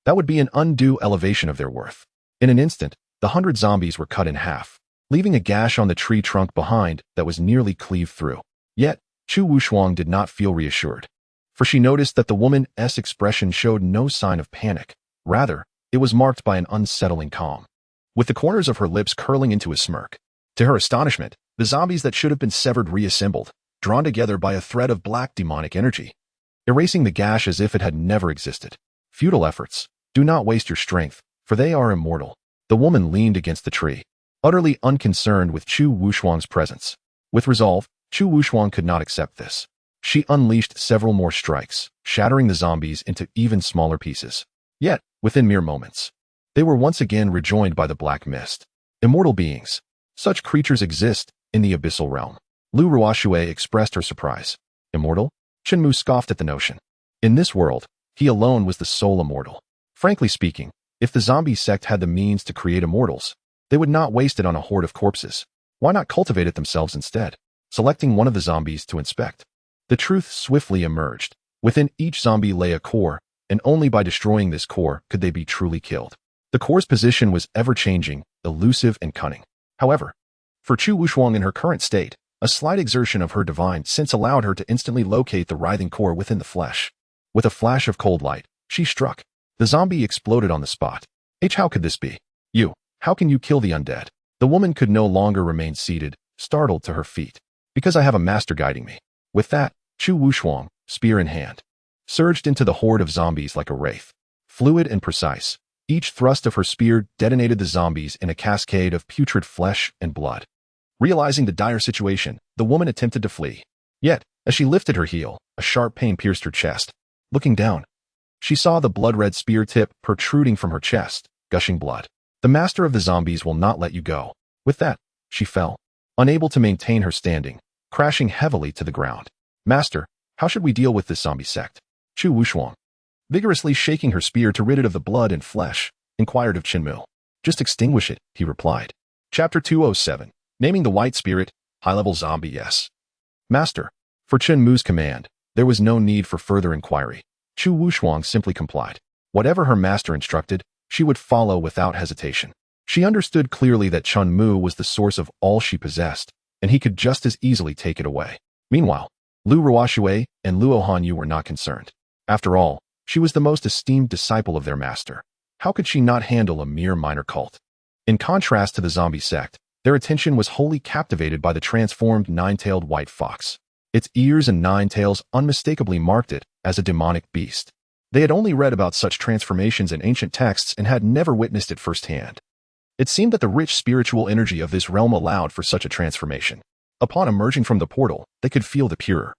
That would be an undue elevation of their worth. In an instant, the 100 zombies were cut in half, leaving a gash on the tree trunk behind that was nearly cleaved through. Yet, Chu Wushuang did not feel reassured, for she noticed that the woman's expression showed no sign of panic. Rather, it was marked by an unsettling calm, with the corners of her lips curling into a smirk. To her astonishment, the zombies that should have been severed reassembled, drawn together by a thread of black demonic energy, erasing the gash as if it had never existed. Futile efforts. Do not waste your strength, for they are immortal. The woman leaned against the tree, utterly unconcerned with Chu Wushuang's presence. With resolve, Chu Wushuang could not accept this. She unleashed several more strikes, shattering the zombies into even smaller pieces. Yet, within mere moments, they were once again rejoined by the black mist. Immortal beings. Such creatures exist in the abyssal realm. Lu Ruoxue expressed her surprise. Immortal? Chen Mu scoffed at the notion. In this world, he alone was the sole immortal. Frankly speaking, if the zombie sect had the means to create immortals, they would not waste it on a horde of corpses. Why not cultivate it themselves instead, selecting one of the zombies to inspect? The truth swiftly emerged. Within each zombie lay a core, and only by destroying this core could they be truly killed. The core's position was ever-changing, elusive, and cunning. However, for Chu Wushuang in her current state, a slight exertion of her divine sense allowed her to instantly locate the writhing core within the flesh. With a flash of cold light, she struck. The zombie exploded on the spot. How could this be? How can you kill the undead? The woman could no longer remain seated, startled to her feet. Because I have a master guiding me. With that, Chu Wushuang, spear in hand, surged into the horde of zombies like a wraith. Fluid and precise, each thrust of her spear detonated the zombies in a cascade of putrid flesh and blood. Realizing the dire situation, the woman attempted to flee. Yet, as she lifted her heel, a sharp pain pierced her chest. Looking down, she saw the blood-red spear tip protruding from her chest, gushing blood. The master of the zombies will not let you go. With that, she fell, unable to maintain her standing, crashing heavily to the ground. Master, how should we deal with this zombie sect? Chu Wushuang, vigorously shaking her spear to rid it of the blood and flesh, inquired of Chen Mu. Just extinguish it, he replied. Chapter 207. Naming the White Spirit, High-Level Zombie Yes. Master, for Chen Mu's command, there was no need for further inquiry. Chu Wushuang simply complied. Whatever her master instructed, she would follow without hesitation. She understood clearly that Chen Mu was the source of all she possessed, and he could just as easily take it away. Meanwhile, Lu Ruoshui and Luo Hanyu were not concerned. After all, she was the most esteemed disciple of their master. How could she not handle a mere minor cult? In contrast to the zombie sect, their attention was wholly captivated by the transformed nine-tailed white fox. Its ears and nine tails unmistakably marked it as a demonic beast. They had only read about such transformations in ancient texts and had never witnessed it firsthand. It seemed that the rich spiritual energy of this realm allowed for such a transformation. Upon emerging from the portal, they could feel the purer,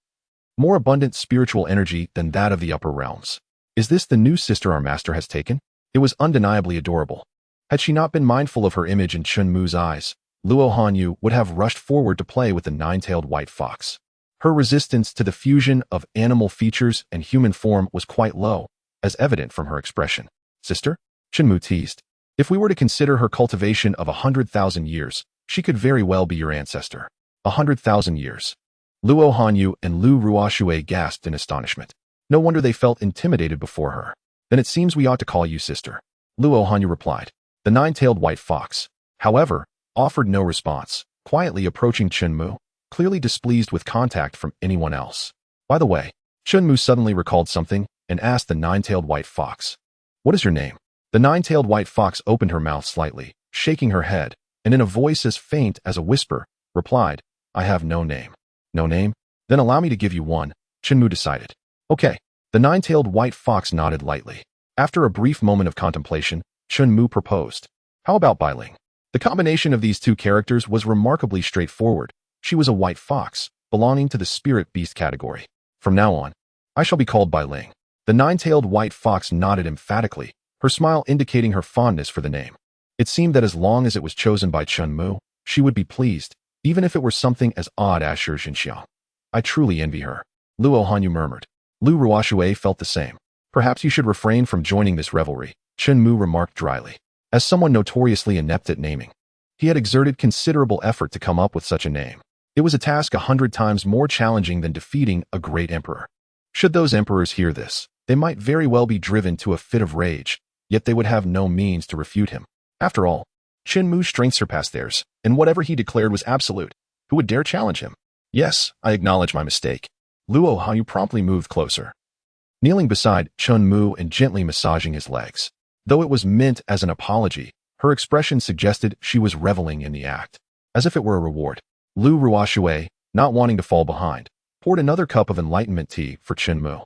more abundant spiritual energy than that of the upper realms. Is this the new sister our master has taken? It was undeniably adorable. Had she not been mindful of her image in Chen Mu's eyes, Luo Hanyu would have rushed forward to play with the nine-tailed white fox. Her resistance to the fusion of animal features and human form was quite low, as evident from her expression. Sister? Chen Mu teased. If we were to consider her cultivation of 100,000 years, she could very well be your ancestor. 100,000 years. Luo Hanyu and Lu Ruoshui gasped in astonishment. No wonder they felt intimidated before her. Then it seems we ought to call you sister. Luo Hanyu replied. The nine-tailed white fox, however, offered no response, quietly approaching Chen Mu, clearly displeased with contact from anyone else. By the way, Chen Mu suddenly recalled something and asked the nine-tailed white fox, "What is your name?" The nine-tailed white fox opened her mouth slightly, shaking her head, and in a voice as faint as a whisper, replied, "I have no name." No name? Then allow me to give you one, Chen Mu decided. Okay. The nine-tailed white fox nodded lightly. After a brief moment of contemplation, Chen Mu proposed. How about Bai Ling? The combination of these two characters was remarkably straightforward. She was a white fox, belonging to the spirit beast category. From now on, I shall be called Bai Ling. The nine-tailed white fox nodded emphatically, her smile indicating her fondness for the name. It seemed that as long as it was chosen by Chen Mu, she would be pleased, even if it were something as odd as Shi Xinxiang. I truly envy her. Luo Hanyu murmured. Lu Ruoshui felt the same. Perhaps you should refrain from joining this revelry, Chen Mu remarked dryly. As someone notoriously inept at naming, he had exerted considerable effort to come up with such a name. It was a task 100 times more challenging than defeating a great emperor. Should those emperors hear this, they might very well be driven to a fit of rage, yet they would have no means to refute him. After all, Chen Mu's strength surpassed theirs, and whatever he declared was absolute. Who would dare challenge him? Yes, I acknowledge my mistake. Luo Hanyu promptly moved closer, kneeling beside Chen Mu and gently massaging his legs. Though it was meant as an apology, her expression suggested she was reveling in the act, as if it were a reward. Lu Ruoshui, not wanting to fall behind, poured another cup of enlightenment tea for Chen Mu.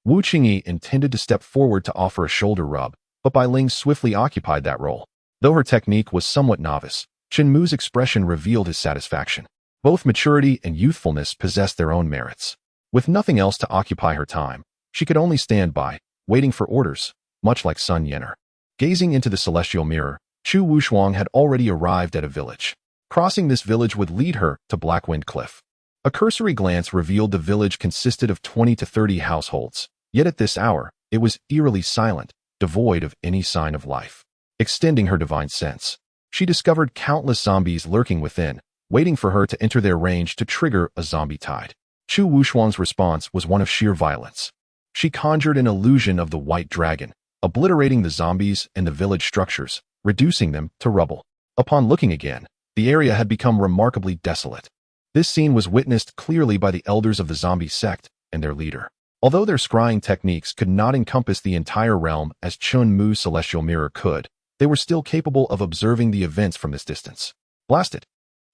Wu Qingyi intended to step forward to offer a shoulder rub, but Bai Ling swiftly occupied that role. Though her technique was somewhat novice, Chen Mu's expression revealed his satisfaction. Both maturity and youthfulness possessed their own merits. With nothing else to occupy her time, she could only stand by, waiting for orders, much like Sun Yener. Gazing into the celestial mirror, Chu Wushuang had already arrived at a village. Crossing this village would lead her to Blackwind Cliff. A cursory glance revealed the village consisted of 20 to 30 households, yet at this hour, it was eerily silent, devoid of any sign of life. Extending her divine sense, she discovered countless zombies lurking within, waiting for her to enter their range to trigger a zombie tide. Chu Wushuang's response was one of sheer violence. She conjured an illusion of the white dragon, obliterating the zombies and the village structures, reducing them to rubble. Upon looking again, the area had become remarkably desolate. This scene was witnessed clearly by the elders of the zombie sect and their leader. Although their scrying techniques could not encompass the entire realm as Chen Mu's celestial mirror could, they were still capable of observing the events from this distance. Blasted!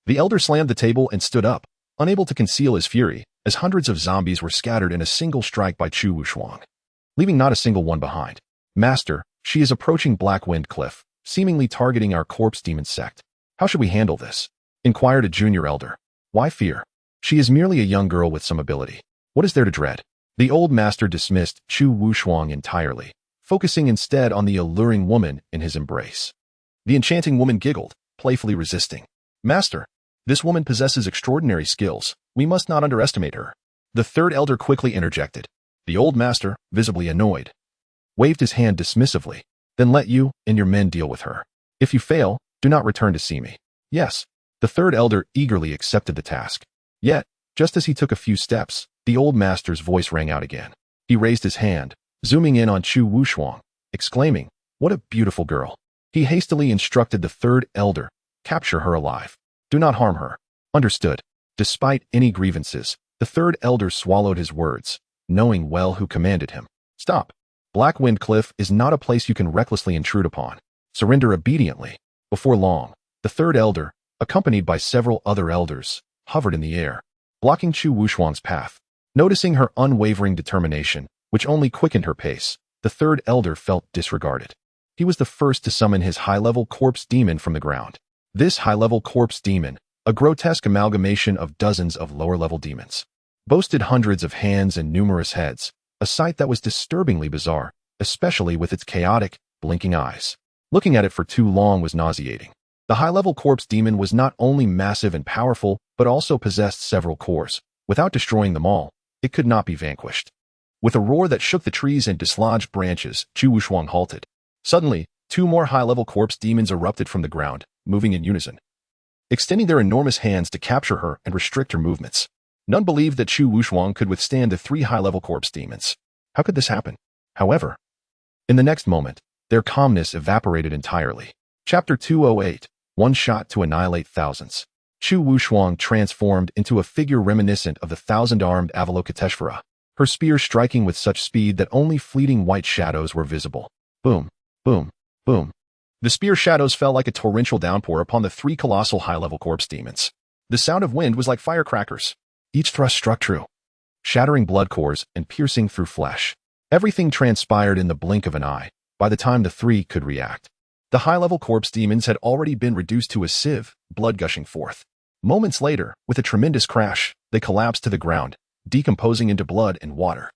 The elder slammed the table and stood up, unable to conceal his fury, as hundreds of zombies were scattered in a single strike by Chu Wushuang, leaving not a single one behind. Master, she is approaching Black Wind Cliff, seemingly targeting our corpse demon sect. How should we handle this? Inquired a junior elder. Why fear? She is merely a young girl with some ability. What is there to dread? The old master dismissed Chu Wushuang entirely, focusing instead on the alluring woman in his embrace. The enchanting woman giggled, playfully resisting. Master, this woman possesses extraordinary skills. We must not underestimate her. The third elder quickly interjected. The old master, visibly annoyed, waved his hand dismissively. Then let you and your men deal with her. If you fail, do not return to see me. Yes. The third elder eagerly accepted the task. Yet, just as he took a few steps, the old master's voice rang out again. He raised his hand, zooming in on Chu Wushuang, exclaiming, What a beautiful girl. He hastily instructed the third elder, capture her alive. Do not harm her. Understood. Despite any grievances, the third elder swallowed his words, knowing well who commanded him. Stop. Black Wind Cliff is not a place you can recklessly intrude upon. Surrender obediently. Before long, the third elder, accompanied by several other elders, hovered in the air, blocking Chu Wushuang's path. Noticing her unwavering determination, which only quickened her pace, the third elder felt disregarded. He was the first to summon his high-level corpse demon from the ground. This high-level corpse demon, a grotesque amalgamation of dozens of lower-level demons, boasted hundreds of hands and numerous heads, a sight that was disturbingly bizarre, especially with its chaotic, blinking eyes. Looking at it for too long was nauseating. The high-level corpse demon was not only massive and powerful, but also possessed several cores. Without destroying them all, it could not be vanquished. With a roar that shook the trees and dislodged branches, Chu Wushuang halted. Suddenly, two more high-level corpse demons erupted from the ground, moving in unison, extending their enormous hands to capture her and restrict her movements. None believed that Chu Wushuang could withstand the three high-level corpse demons. How could this happen? However, in the next moment, their calmness evaporated entirely. Chapter 208, One Shot to Annihilate Thousands. Chu Wushuang transformed into a figure reminiscent of the thousand-armed Avalokiteshvara, her spear striking with such speed that only fleeting white shadows were visible. Boom, boom, boom. The spear shadows fell like a torrential downpour upon the three colossal high-level corpse demons. The sound of wind was like firecrackers. Each thrust struck true, shattering blood cores and piercing through flesh. Everything transpired in the blink of an eye, by the time the three could react. The high-level corpse demons had already been reduced to a sieve, blood gushing forth. Moments later, with a tremendous crash, they collapsed to the ground, decomposing into blood and water,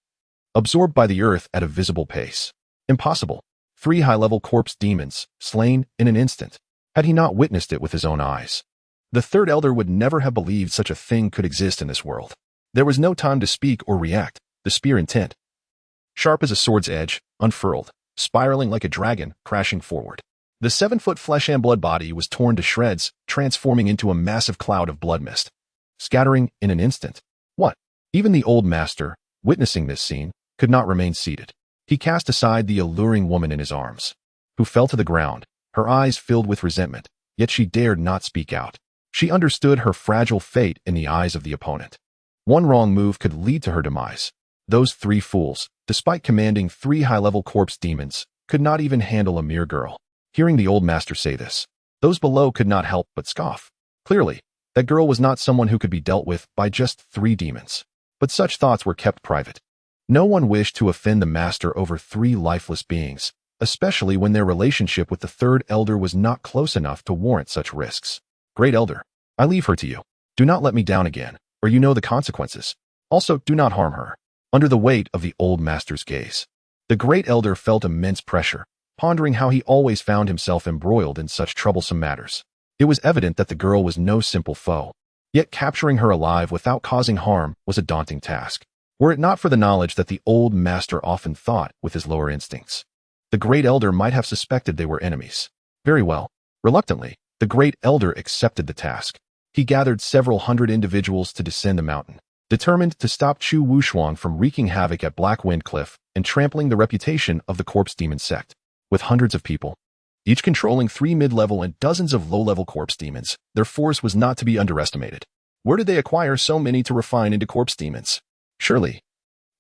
absorbed by the earth at a visible pace. Impossible. Three high-level corpse demons, slain in an instant. Had he not witnessed it with his own eyes? The third elder would never have believed such a thing could exist in this world. There was no time to speak or react, the spear intent, sharp as a sword's edge, unfurled, spiraling like a dragon, crashing forward. The 7-foot flesh and blood body was torn to shreds, transforming into a massive cloud of blood mist, scattering in an instant. What? Even the old master, witnessing this scene, could not remain seated. He cast aside the alluring woman in his arms, who fell to the ground, her eyes filled with resentment, yet she dared not speak out. She understood her fragile fate in the eyes of the opponent. One wrong move could lead to her demise. Those three fools, despite commanding three high-level corpse demons, could not even handle a mere girl. Hearing the old master say this, those below could not help but scoff. Clearly, that girl was not someone who could be dealt with by just three demons. But such thoughts were kept private. No one wished to offend the master over three lifeless beings, especially when their relationship with the third elder was not close enough to warrant such risks. Great elder, I leave her to you. Do not let me down again, or you know the consequences. Also, do not harm her. Under the weight of the old master's gaze, the great elder felt immense pressure, pondering how he always found himself embroiled in such troublesome matters. It was evident that the girl was no simple foe, yet capturing her alive without causing harm was a daunting task. Were it not for the knowledge that the old master often thought with his lower instincts, the great elder might have suspected they were enemies. Very well. Reluctantly, the great elder accepted the task. He gathered several hundred individuals to descend the mountain, determined to stop Chu Wushuang from wreaking havoc at Black Wind Cliff and trampling the reputation of the corpse demon sect. With hundreds of people, each controlling 3 mid-level and dozens of low-level corpse demons, their force was not to be underestimated. Where did they acquire so many to refine into corpse demons? Surely,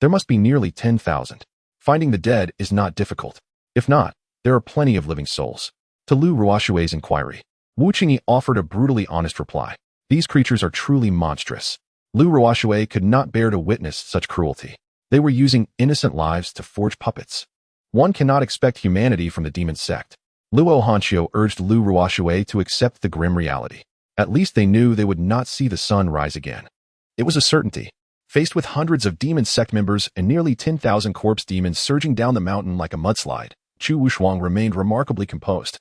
there must be nearly 10,000. Finding the dead is not difficult. If not, there are plenty of living souls. To Lu Ruoshui's inquiry, Wu Qingyi offered a brutally honest reply. These creatures are truly monstrous. Lu Ruoshui could not bear to witness such cruelty. They were using innocent lives to forge puppets. One cannot expect humanity from the demon sect. Luo Hanxiu urged Lu Ruoshui to accept the grim reality. At least they knew they would not see the sun rise again. It was a certainty. Faced with hundreds of demon sect members and nearly 10,000 corpse demons surging down the mountain like a mudslide, Chu Wushuang remained remarkably composed,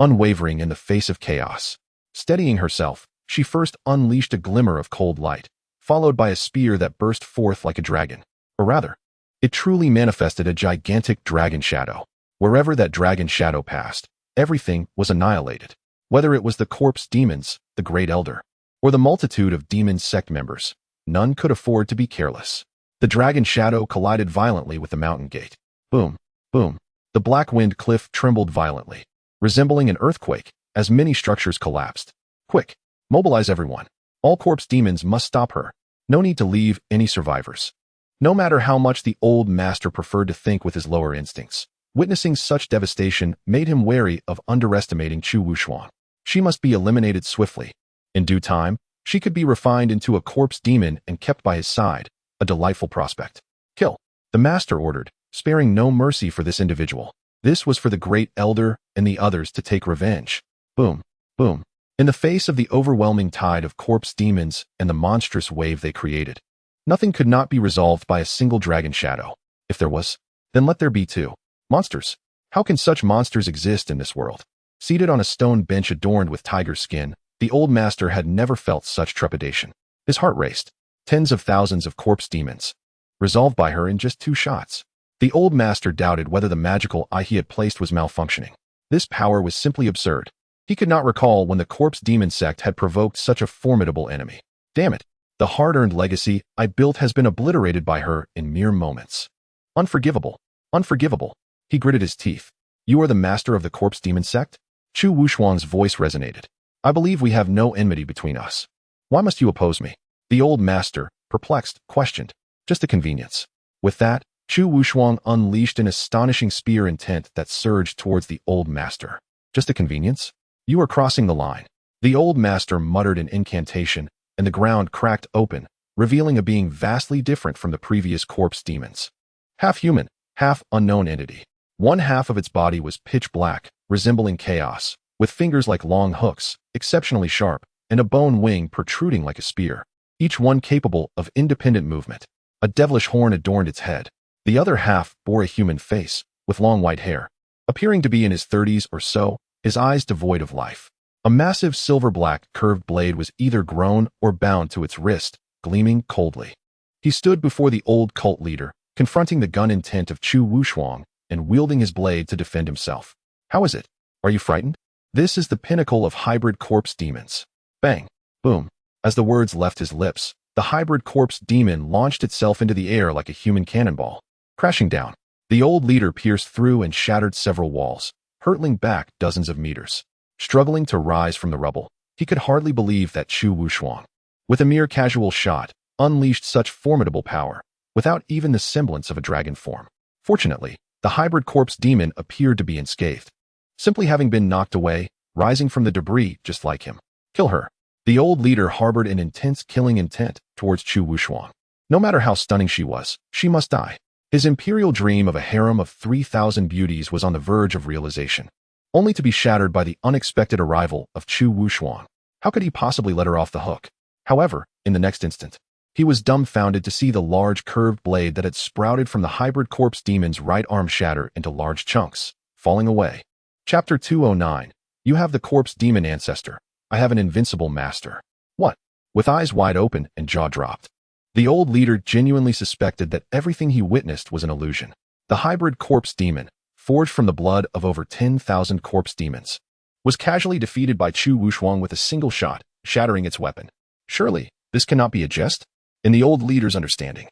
unwavering in the face of chaos. Steadying herself, she first unleashed a glimmer of cold light, followed by a spear that burst forth like a dragon. Or rather, it truly manifested a gigantic dragon shadow. Wherever that dragon shadow passed, everything was annihilated. Whether it was the corpse demons, the Great Elder, or the multitude of demon sect members, none could afford to be careless. The dragon shadow collided violently with the mountain gate. Boom, boom. The Black Wind Cliff trembled violently, resembling an earthquake, as many structures collapsed. Quick, mobilize everyone. All corpse demons must stop her. No need to leave any survivors. No matter how much the old master preferred to think with his lower instincts, witnessing such devastation made him wary of underestimating Chu Wushuang. She must be eliminated swiftly. In due time, she could be refined into a corpse demon and kept by his side, a delightful prospect. Kill, the master ordered, sparing no mercy for this individual. This was for the Great Elder and the others to take revenge. Boom, boom. In the face of the overwhelming tide of corpse demons and the monstrous wave they created, nothing could not be resolved by a single dragon shadow. If there was, then let there be two. Monsters. How can such monsters exist in this world? Seated on a stone bench adorned with tiger skin, the old master had never felt such trepidation. His heart raced. Tens of thousands of corpse demons, resolved by her in just 2 shots. The old master doubted whether the magical eye he had placed was malfunctioning. This power was simply absurd. He could not recall when the corpse demon sect had provoked such a formidable enemy. Damn it. The hard-earned legacy I built has been obliterated by her in mere moments. Unforgivable. Unforgivable. He gritted his teeth. You are the master of the corpse demon sect? Chu Wushuang's voice resonated. I believe we have no enmity between us. Why must you oppose me? The old master, perplexed, questioned. Just a convenience. With that, Chu Wushuang unleashed an astonishing spear intent that surged towards the old master. Just a convenience? You are crossing the line. The old master muttered an incantation, and the ground cracked open, revealing a being vastly different from the previous corpse demons. Half human, half unknown entity. One half of its body was pitch black, resembling chaos, with fingers like long hooks, exceptionally sharp, and a bone wing protruding like a spear, each one capable of independent movement. A devilish horn adorned its head. The other half bore a human face, with long white hair, appearing to be in his 30s or so, his eyes devoid of life. A massive silver-black curved blade was either grown or bound to its wrist, gleaming coldly. He stood before the old cult leader, confronting the gun intent of Chu Wushuang and wielding his blade to defend himself. How is it? Are you frightened? This is the pinnacle of hybrid corpse demons. Bang! Boom! As the words left his lips, the hybrid corpse demon launched itself into the air like a human cannonball. Crashing down, the old leader pierced through and shattered several walls, hurtling back dozens of meters. Struggling to rise from the rubble, he could hardly believe that Chu Wushuang, with a mere casual shot, unleashed such formidable power, without even the semblance of a dragon form. Fortunately, the hybrid corpse demon appeared to be unscathed, simply having been knocked away, rising from the debris just like him. Kill her. The old leader harbored an intense killing intent towards Chu Wushuang. No matter how stunning she was, she must die. His imperial dream of a harem of 3,000 beauties was on the verge of realization, only to be shattered by the unexpected arrival of Chu Wushuang. How could he possibly let her off the hook? However, in the next instant, he was dumbfounded to see the large curved blade that had sprouted from the hybrid corpse demon's right arm shatter into large chunks, falling away. Chapter 209. You have the corpse demon ancestor. I have an invincible master. What? With eyes wide open and jaw dropped, the old leader genuinely suspected that everything he witnessed was an illusion. The hybrid corpse demon, forged from the blood of over 10,000 corpse demons, was casually defeated by Chu Wushuang with a single shot, shattering its weapon. Surely, this cannot be a jest? In the old leader's understanding,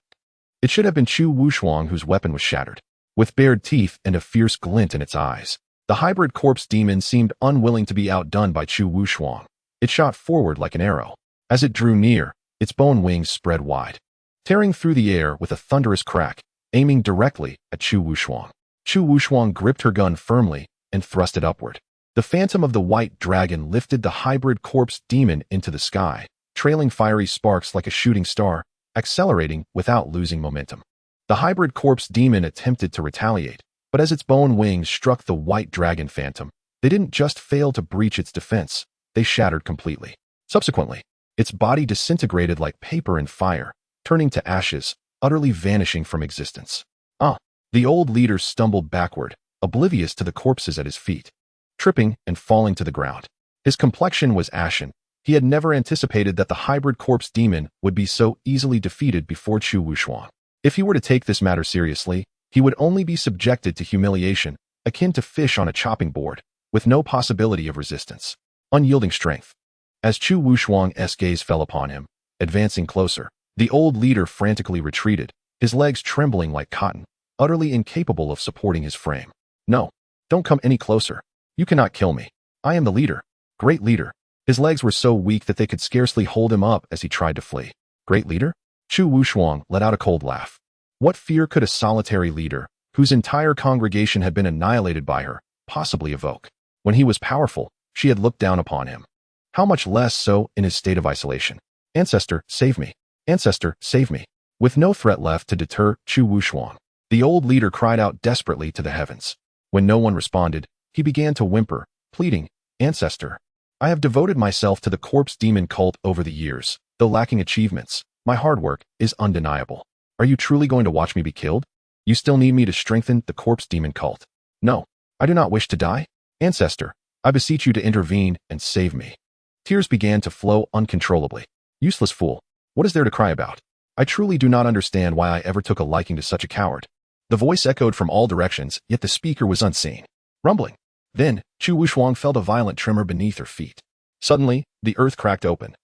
it should have been Chu Wushuang whose weapon was shattered. With bared teeth and a fierce glint in its eyes, the hybrid corpse demon seemed unwilling to be outdone by Chu Wushuang. It shot forward like an arrow. As it drew near, its bone wings spread wide, tearing through the air with a thunderous crack, aiming directly at Chu Wushuang. Chu Wushuang gripped her gun firmly and thrust it upward. The phantom of the white dragon lifted the hybrid corpse demon into the sky, trailing fiery sparks like a shooting star, accelerating without losing momentum. The hybrid corpse demon attempted to retaliate, but as its bone wings struck the white dragon phantom, they didn't just fail to breach its defense, they shattered completely. Subsequently, its body disintegrated like paper in fire, turning to ashes, utterly vanishing from existence. The old leader stumbled backward, oblivious to the corpses at his feet, tripping and falling to the ground. His complexion was ashen. He had never anticipated that the hybrid corpse demon would be so easily defeated before Chu Wushuang. If he were to take this matter seriously, he would only be subjected to humiliation, akin to fish on a chopping board, with no possibility of resistance. Unyielding strength. As Chu Wushuang's gaze fell upon him, advancing closer, the old leader frantically retreated, his legs trembling like cotton, utterly incapable of supporting his frame. No, don't come any closer. You cannot kill me. I am the leader. Great leader. His legs were so weak that they could scarcely hold him up as he tried to flee. Great leader? Chu Wushuang let out a cold laugh. What fear could a solitary leader, whose entire congregation had been annihilated by her, possibly evoke? When he was powerful, she had looked down upon him. How much less so in his state of isolation? Ancestor, save me. Ancestor, save me. With no threat left to deter Chu Wushuang, the old leader cried out desperately to the heavens. When no one responded, he began to whimper, pleading, Ancestor, I have devoted myself to the corpse demon cult over the years. Though lacking achievements, my hard work is undeniable. Are you truly going to watch me be killed? You still need me to strengthen the corpse demon cult. No, I do not wish to die. Ancestor, I beseech you to intervene and save me. Tears began to flow uncontrollably. Useless fool. What is there to cry about? I truly do not understand why I ever took a liking to such a coward. The voice echoed from all directions, yet the speaker was unseen. Rumbling. Then, Chu Wushuang felt a violent tremor beneath her feet. Suddenly, the earth cracked open,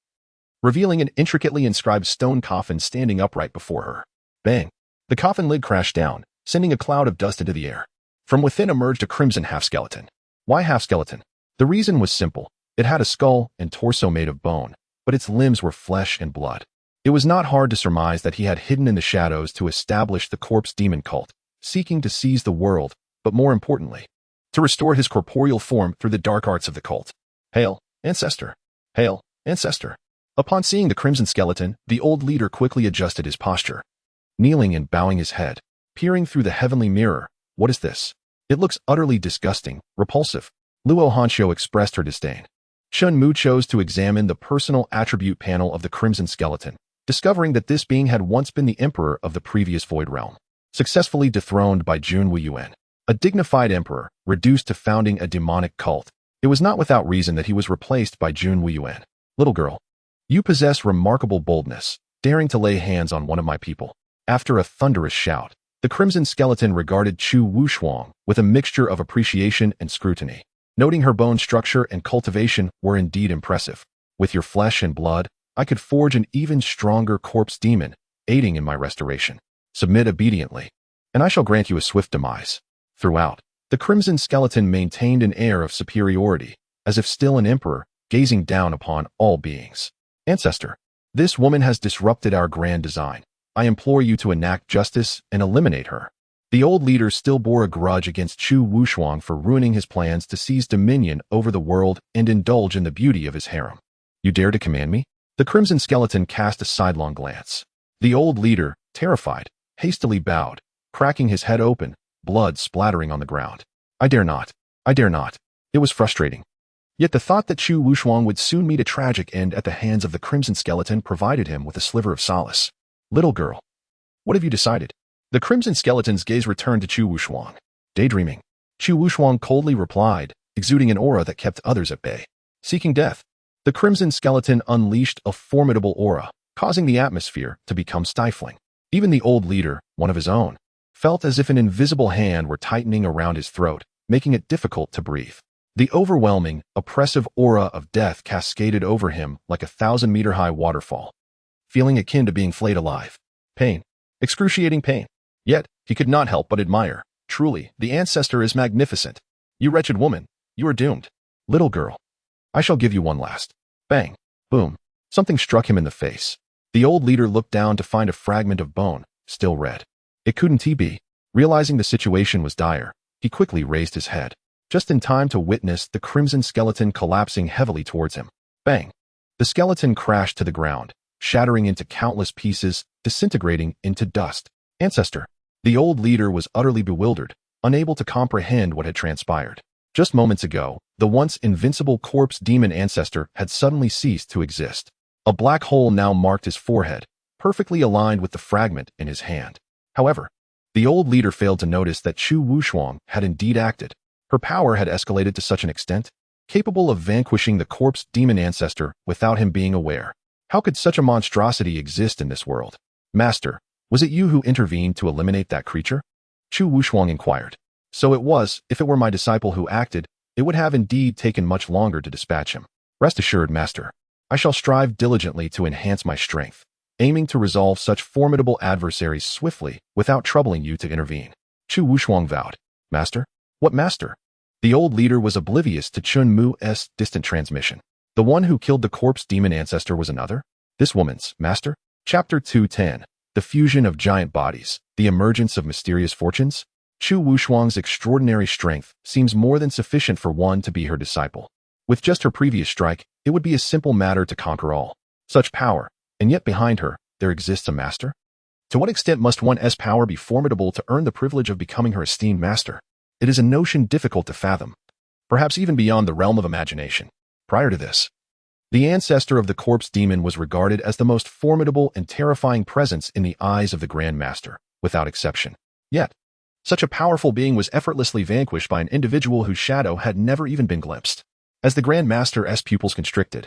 revealing an intricately inscribed stone coffin standing upright before her. Bang! The coffin lid crashed down, sending a cloud of dust into the air. From within emerged a crimson half-skeleton. Why half-skeleton? The reason was simple. It had a skull and torso made of bone, but its limbs were flesh and blood. It was not hard to surmise that he had hidden in the shadows to establish the corpse demon cult, seeking to seize the world, but more importantly, to restore his corporeal form through the dark arts of the cult. Hail, Ancestor! Hail, Ancestor! Upon seeing the crimson skeleton, the old leader quickly adjusted his posture. Kneeling and bowing his head, peering through the heavenly mirror, what is this? It looks utterly disgusting, repulsive. Luo Hanshou expressed her disdain. Chen Mu chose to examine the personal attribute panel of the crimson skeleton, discovering that this being had once been the emperor of the previous void realm, successfully dethroned by Jun Weiyuan, a dignified emperor, reduced to founding a demonic cult. It was not without reason that he was replaced by Jun Weiyuan. Little girl, you possess remarkable boldness, daring to lay hands on one of my people. After a thunderous shout, the crimson skeleton regarded Chu Wushuang with a mixture of appreciation and scrutiny, noting her bone structure and cultivation were indeed impressive. With your flesh and blood, I could forge an even stronger corpse demon, aiding in my restoration. Submit obediently, and I shall grant you a swift demise. Throughout, the crimson skeleton maintained an air of superiority, as if still an emperor, gazing down upon all beings. Ancestor, this woman has disrupted our grand design. I implore you to enact justice and eliminate her. The old leader still bore a grudge against Chu Wushuang for ruining his plans to seize dominion over the world and indulge in the beauty of his harem. You dare to command me? The crimson skeleton cast a sidelong glance. The old leader, terrified, hastily bowed, cracking his head open, blood splattering on the ground. I dare not. I dare not. It was frustrating. Yet the thought that Chu Wushuang would soon meet a tragic end at the hands of the crimson skeleton provided him with a sliver of solace. Little girl, what have you decided? The crimson skeleton's gaze returned to Chu Wushuang. Daydreaming. Chu Wushuang coldly replied, exuding an aura that kept others at bay. Seeking death. The crimson skeleton unleashed a formidable aura, causing the atmosphere to become stifling. Even the old leader, one of his own, felt as if an invisible hand were tightening around his throat, making it difficult to breathe. The overwhelming, oppressive aura of death cascaded over him like a 1,000-meter-high waterfall. feeling akin to being flayed alive. Pain. Excruciating pain. Yet, he could not help but admire. Truly, the ancestor is magnificent. You wretched woman, you are doomed. Little girl, I shall give you one last. Bang. Boom. Something struck him in the face. The old leader looked down to find a fragment of bone, still red. It couldn't he be? Realizing the situation was dire, he quickly raised his head, just in time to witness the crimson skeleton collapsing heavily towards him. Bang. The skeleton crashed to the ground, shattering into countless pieces, disintegrating into dust. Ancestor. The old leader was utterly bewildered, unable to comprehend what had transpired. Just moments ago, the once invincible corpse demon ancestor had suddenly ceased to exist. A black hole now marked his forehead, perfectly aligned with the fragment in his hand. However, the old leader failed to notice that Chu Wushuang had indeed acted. Her power had escalated to such an extent, capable of vanquishing the corpse demon ancestor without him being aware. How could such a monstrosity exist in this world? Master, was it you who intervened to eliminate that creature? Chu Wushuang inquired. So it was. If it were my disciple who acted, it would have indeed taken much longer to dispatch him. Rest assured, Master, I shall strive diligently to enhance my strength, aiming to resolve such formidable adversaries swiftly without troubling you to intervene. Chu Wushuang vowed. Master? What master? The old leader was oblivious to Chen Mu's distant transmission. The one who killed the corpse demon ancestor was another? This woman's master? Chapter 210. The fusion of giant bodies, the emergence of mysterious fortunes. Chu Wushuang's extraordinary strength seems more than sufficient for one to be her disciple. With just her previous strike, it would be a simple matter to conquer all. Such power, and yet behind her, there exists a master? To what extent must one's power be formidable to earn the privilege of becoming her esteemed master? It is a notion difficult to fathom, perhaps even beyond the realm of imagination. Prior to this, the ancestor of the corpse demon was regarded as the most formidable and terrifying presence in the eyes of the Grand Master, without exception. Yet, such a powerful being was effortlessly vanquished by an individual whose shadow had never even been glimpsed. As the Grand Master's pupils constricted,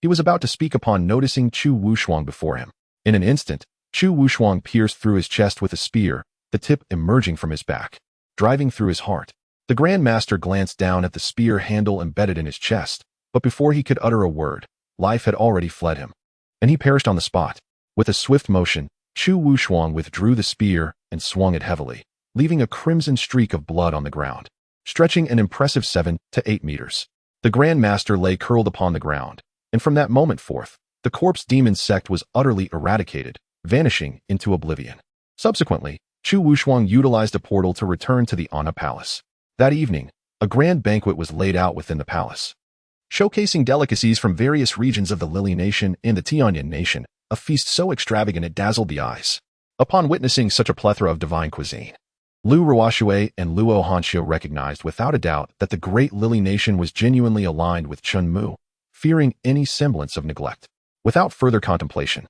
he was about to speak upon noticing Chu Wushuang before him. In an instant, Chu Wushuang pierced through his chest with a spear, the tip emerging from his back, driving through his heart. The Grand Master glanced down at the spear handle embedded in his chest, but before he could utter a word, life had already fled him, and he perished on the spot. With a swift motion, Chu Wushuang withdrew the spear and swung it heavily, leaving a crimson streak of blood on the ground, stretching an impressive 7 to 8 meters. The Grand Master lay curled upon the ground, and from that moment forth, the corpse demon sect was utterly eradicated, vanishing into oblivion. Subsequently, Chu Wushuang utilized a portal to return to the Ana Palace. That evening, a grand banquet was laid out within the palace, showcasing delicacies from various regions of the Lily Nation and the Tianyan Nation, a feast so extravagant it dazzled the eyes. Upon witnessing such a plethora of divine cuisine, Lu Ruoshui and Luo Hanxiu recognized without a doubt that the great Lily Nation was genuinely aligned with Chen Mu, fearing any semblance of neglect. Without further contemplation,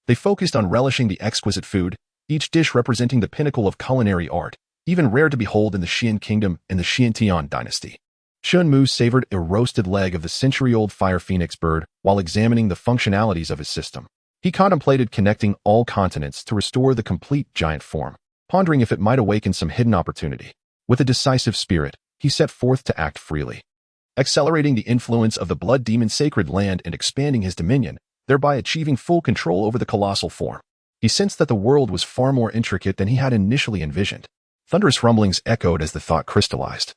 they focused on relishing the exquisite food, each dish representing the pinnacle of culinary art, even rare to behold in the Xian Kingdom and the Xiantian dynasty. Chen Mu savored a roasted leg of the century-old fire phoenix bird while examining the functionalities of his system. He contemplated connecting all continents to restore the complete giant form, pondering if it might awaken some hidden opportunity. With a decisive spirit, he set forth to act freely, accelerating the influence of the blood demon's sacred land and expanding his dominion, thereby achieving full control over the colossal form. He sensed that the world was far more intricate than he had initially envisioned. Thunderous rumblings echoed as the thought crystallized,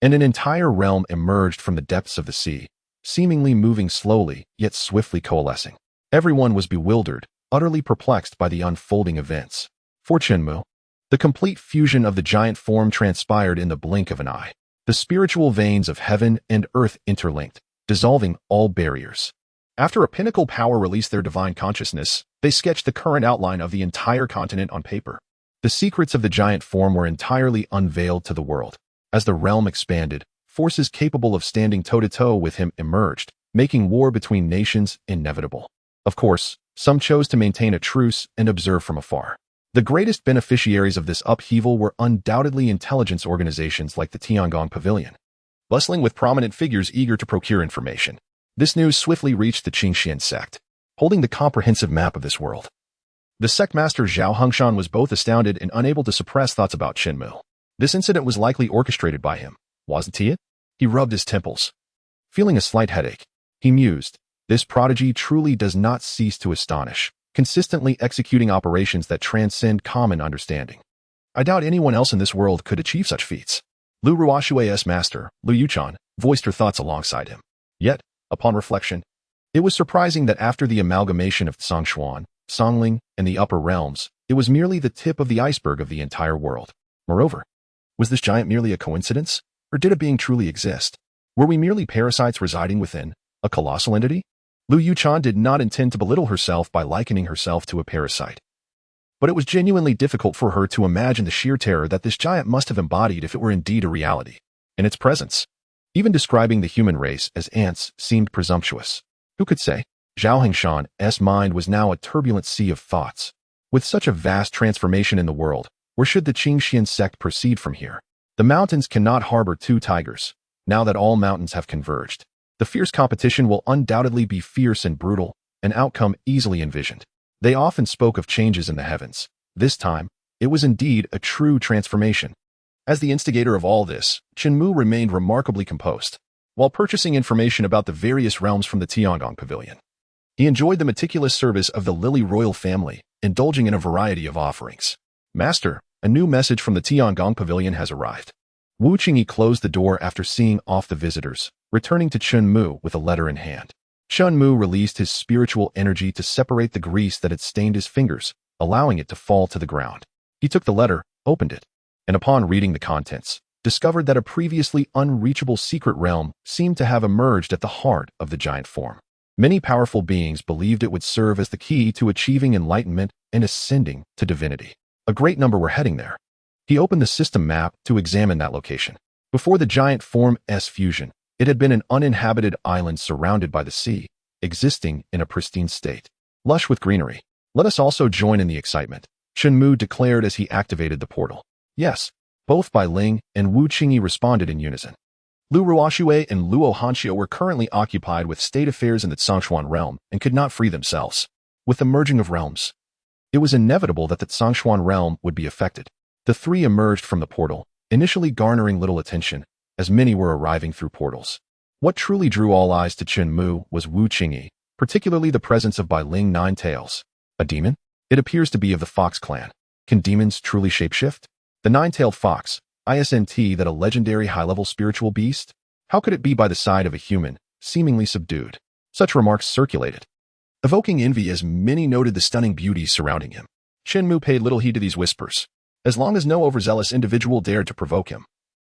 and an entire realm emerged from the depths of the sea, seemingly moving slowly, yet swiftly coalescing. Everyone was bewildered, utterly perplexed by the unfolding events. For Chen Mu, the complete fusion of the giant form transpired in the blink of an eye. The spiritual veins of heaven and earth interlinked, dissolving all barriers. After a pinnacle power released their divine consciousness, they sketched the current outline of the entire continent on paper. The secrets of the giant form were entirely unveiled to the world. As the realm expanded, forces capable of standing toe-to-toe with him emerged, making war between nations inevitable. Of course, some chose to maintain a truce and observe from afar. The greatest beneficiaries of this upheaval were undoubtedly intelligence organizations like the Tiangong Pavilion, bustling with prominent figures eager to procure information. This news swiftly reached the Qingxian sect, holding the comprehensive map of this world. The sect master Zhao Hengshan was both astounded and unable to suppress thoughts about Chen Mu. This incident was likely orchestrated by him, wasn't he? He rubbed his temples. Feeling a slight headache, he mused, this prodigy truly does not cease to astonish. consistently executing operations that transcend common understanding. I doubt anyone else in this world could achieve such feats. Lu Ruoshue's master, Lu Yuchan, voiced her thoughts alongside him. Yet, upon reflection, it was surprising that after the amalgamation of Zhongshuan, Songling, and the upper realms, it was merely the tip of the iceberg of the entire world. Moreover, was this giant merely a coincidence, or did a being truly exist? Were we merely parasites residing within a colossal entity? Lu Yuchan did not intend to belittle herself by likening herself to a parasite. But it was genuinely difficult for her to imagine the sheer terror that this giant must have embodied if it were indeed a reality. In its presence, even describing the human race as ants seemed presumptuous. Who could say? Zhao Hengshan's mind was now a turbulent sea of thoughts. With such a vast transformation in the world, where should the Qingxian sect proceed from here? The mountains cannot harbor two tigers, now that all mountains have converged. The fierce competition will undoubtedly be fierce and brutal, an outcome easily envisioned. They often spoke of changes in the heavens. This time, it was indeed a true transformation. As the instigator of all this, Chen Mu remained remarkably composed. While purchasing information about the various realms from the Tiangong Pavilion, he enjoyed the meticulous service of the Lily royal family, indulging in a variety of offerings. Master, a new message from the Tiangong Pavilion has arrived. Wu Qingyi closed the door after seeing off the visitors, returning to Chen Mu with a letter in hand. Chen Mu released his spiritual energy to separate the grease that had stained his fingers, allowing it to fall to the ground. He took the letter, opened it, and upon reading the contents, discovered that a previously unreachable secret realm seemed to have emerged at the heart of the giant form. Many powerful beings believed it would serve as the key to achieving enlightenment and ascending to divinity. A great number were heading there. He opened the system map to examine that location. Before the giant form's fusion, it had been an uninhabited island surrounded by the sea, existing in a pristine state, lush with greenery. Let us also join in the excitement, Chen Mu declared as he activated the portal. Yes, both Bai Ling and Wu Qingyi responded in unison. Lu Ruoshue and Luo Hanxiu were currently occupied with state affairs in the Zhongshuan realm and could not free themselves. With the merging of realms, it was inevitable that the Zhongshuan realm would be affected. The three emerged from the portal, initially garnering little attention, as many were arriving through portals. What truly drew all eyes to Chen Mu was Wu Qingyi, particularly the presence of Bai Ling Nine Tails. A demon? It appears to be of the Fox clan. Can demons truly shapeshift? The nine-tailed fox, isn't that a legendary high-level spiritual beast? How could it be by the side of a human, seemingly subdued? Such remarks circulated, evoking envy as many noted the stunning beauties surrounding him. Chen Mu paid little heed to these whispers. As long as no overzealous individual dared to provoke him,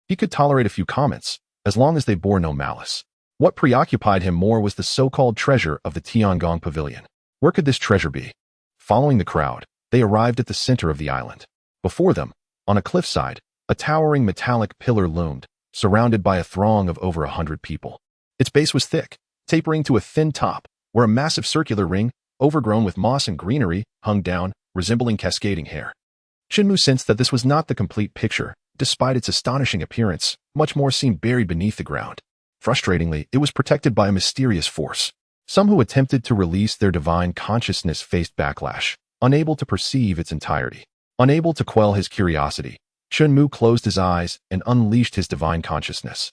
he could tolerate a few comments, as long as they bore no malice. What preoccupied him more was the so-called treasure of the Tiangong Pavilion. Where could this treasure be? Following the crowd, they arrived at the center of the island. Before them, on a cliffside, a towering metallic pillar loomed, surrounded by a throng of over 100 people. Its base was thick, tapering to a thin top, where a massive circular ring, overgrown with moss and greenery, hung down, resembling cascading hair. Chen Mu sensed that this was not the complete picture. Despite its astonishing appearance, much more seemed buried beneath the ground. Frustratingly, it was protected by a mysterious force. Some who attempted to release their divine consciousness faced backlash, unable to perceive its entirety. Unable to quell his curiosity, Chen Mu closed his eyes and unleashed his divine consciousness.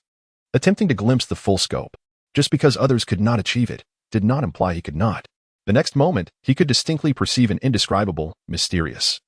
Attempting to glimpse the full scope, just because others could not achieve it, did not imply he could not. The next moment, he could distinctly perceive an indescribable, mysterious,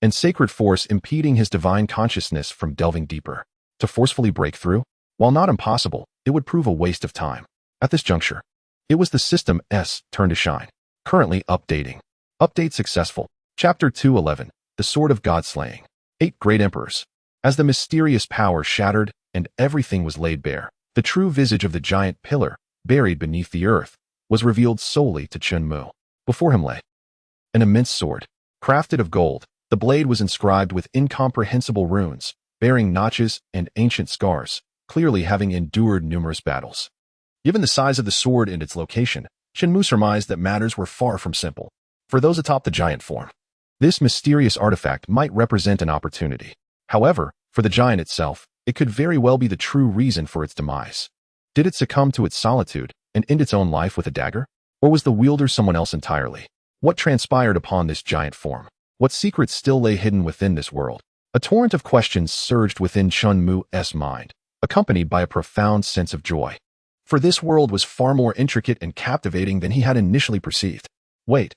and sacred force impeding his divine consciousness from delving deeper. To forcefully break through, while not impossible, it would prove a waste of time. At this juncture, it was the system's turn to shine. Currently updating. Update successful. Chapter 211. The Sword of God Slaying. 8 Great Emperors. As the mysterious power shattered and everything was laid bare, the true visage of the giant pillar, buried beneath the earth, was revealed solely to Chen Mu. Before him lay an immense sword, crafted of gold. The blade was inscribed with incomprehensible runes, bearing notches and ancient scars, clearly having endured numerous battles. Given the size of the sword and its location, Chen Mu surmised that matters were far from simple. For those atop the giant form, this mysterious artifact might represent an opportunity. However, for the giant itself, it could very well be the true reason for its demise. Did it succumb to its solitude and end its own life with a dagger? Or was the wielder someone else entirely? What transpired upon this giant form? What secrets still lay hidden within this world? A torrent of questions surged within Chen Mu's mind, accompanied by a profound sense of joy. For this world was far more intricate and captivating than he had initially perceived. Wait,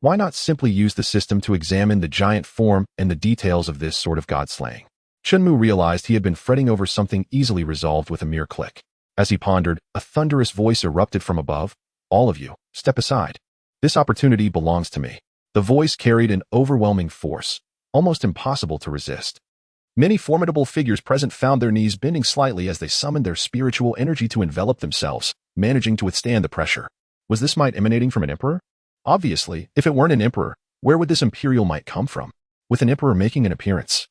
Why not simply use the system to examine the giant form and the details of this sort of god-slaying? Chen Mu realized he had been fretting over something easily resolved with a mere click. As he pondered, a thunderous voice erupted from above. All of you, step aside. This opportunity belongs to me. The voice carried an overwhelming force, almost impossible to resist. Many formidable figures present found their knees bending slightly as they summoned their spiritual energy to envelop themselves, managing to withstand the pressure. Was this might emanating from an emperor? Obviously, if it weren't an emperor, where would this imperial might come from? With an emperor making an appearance.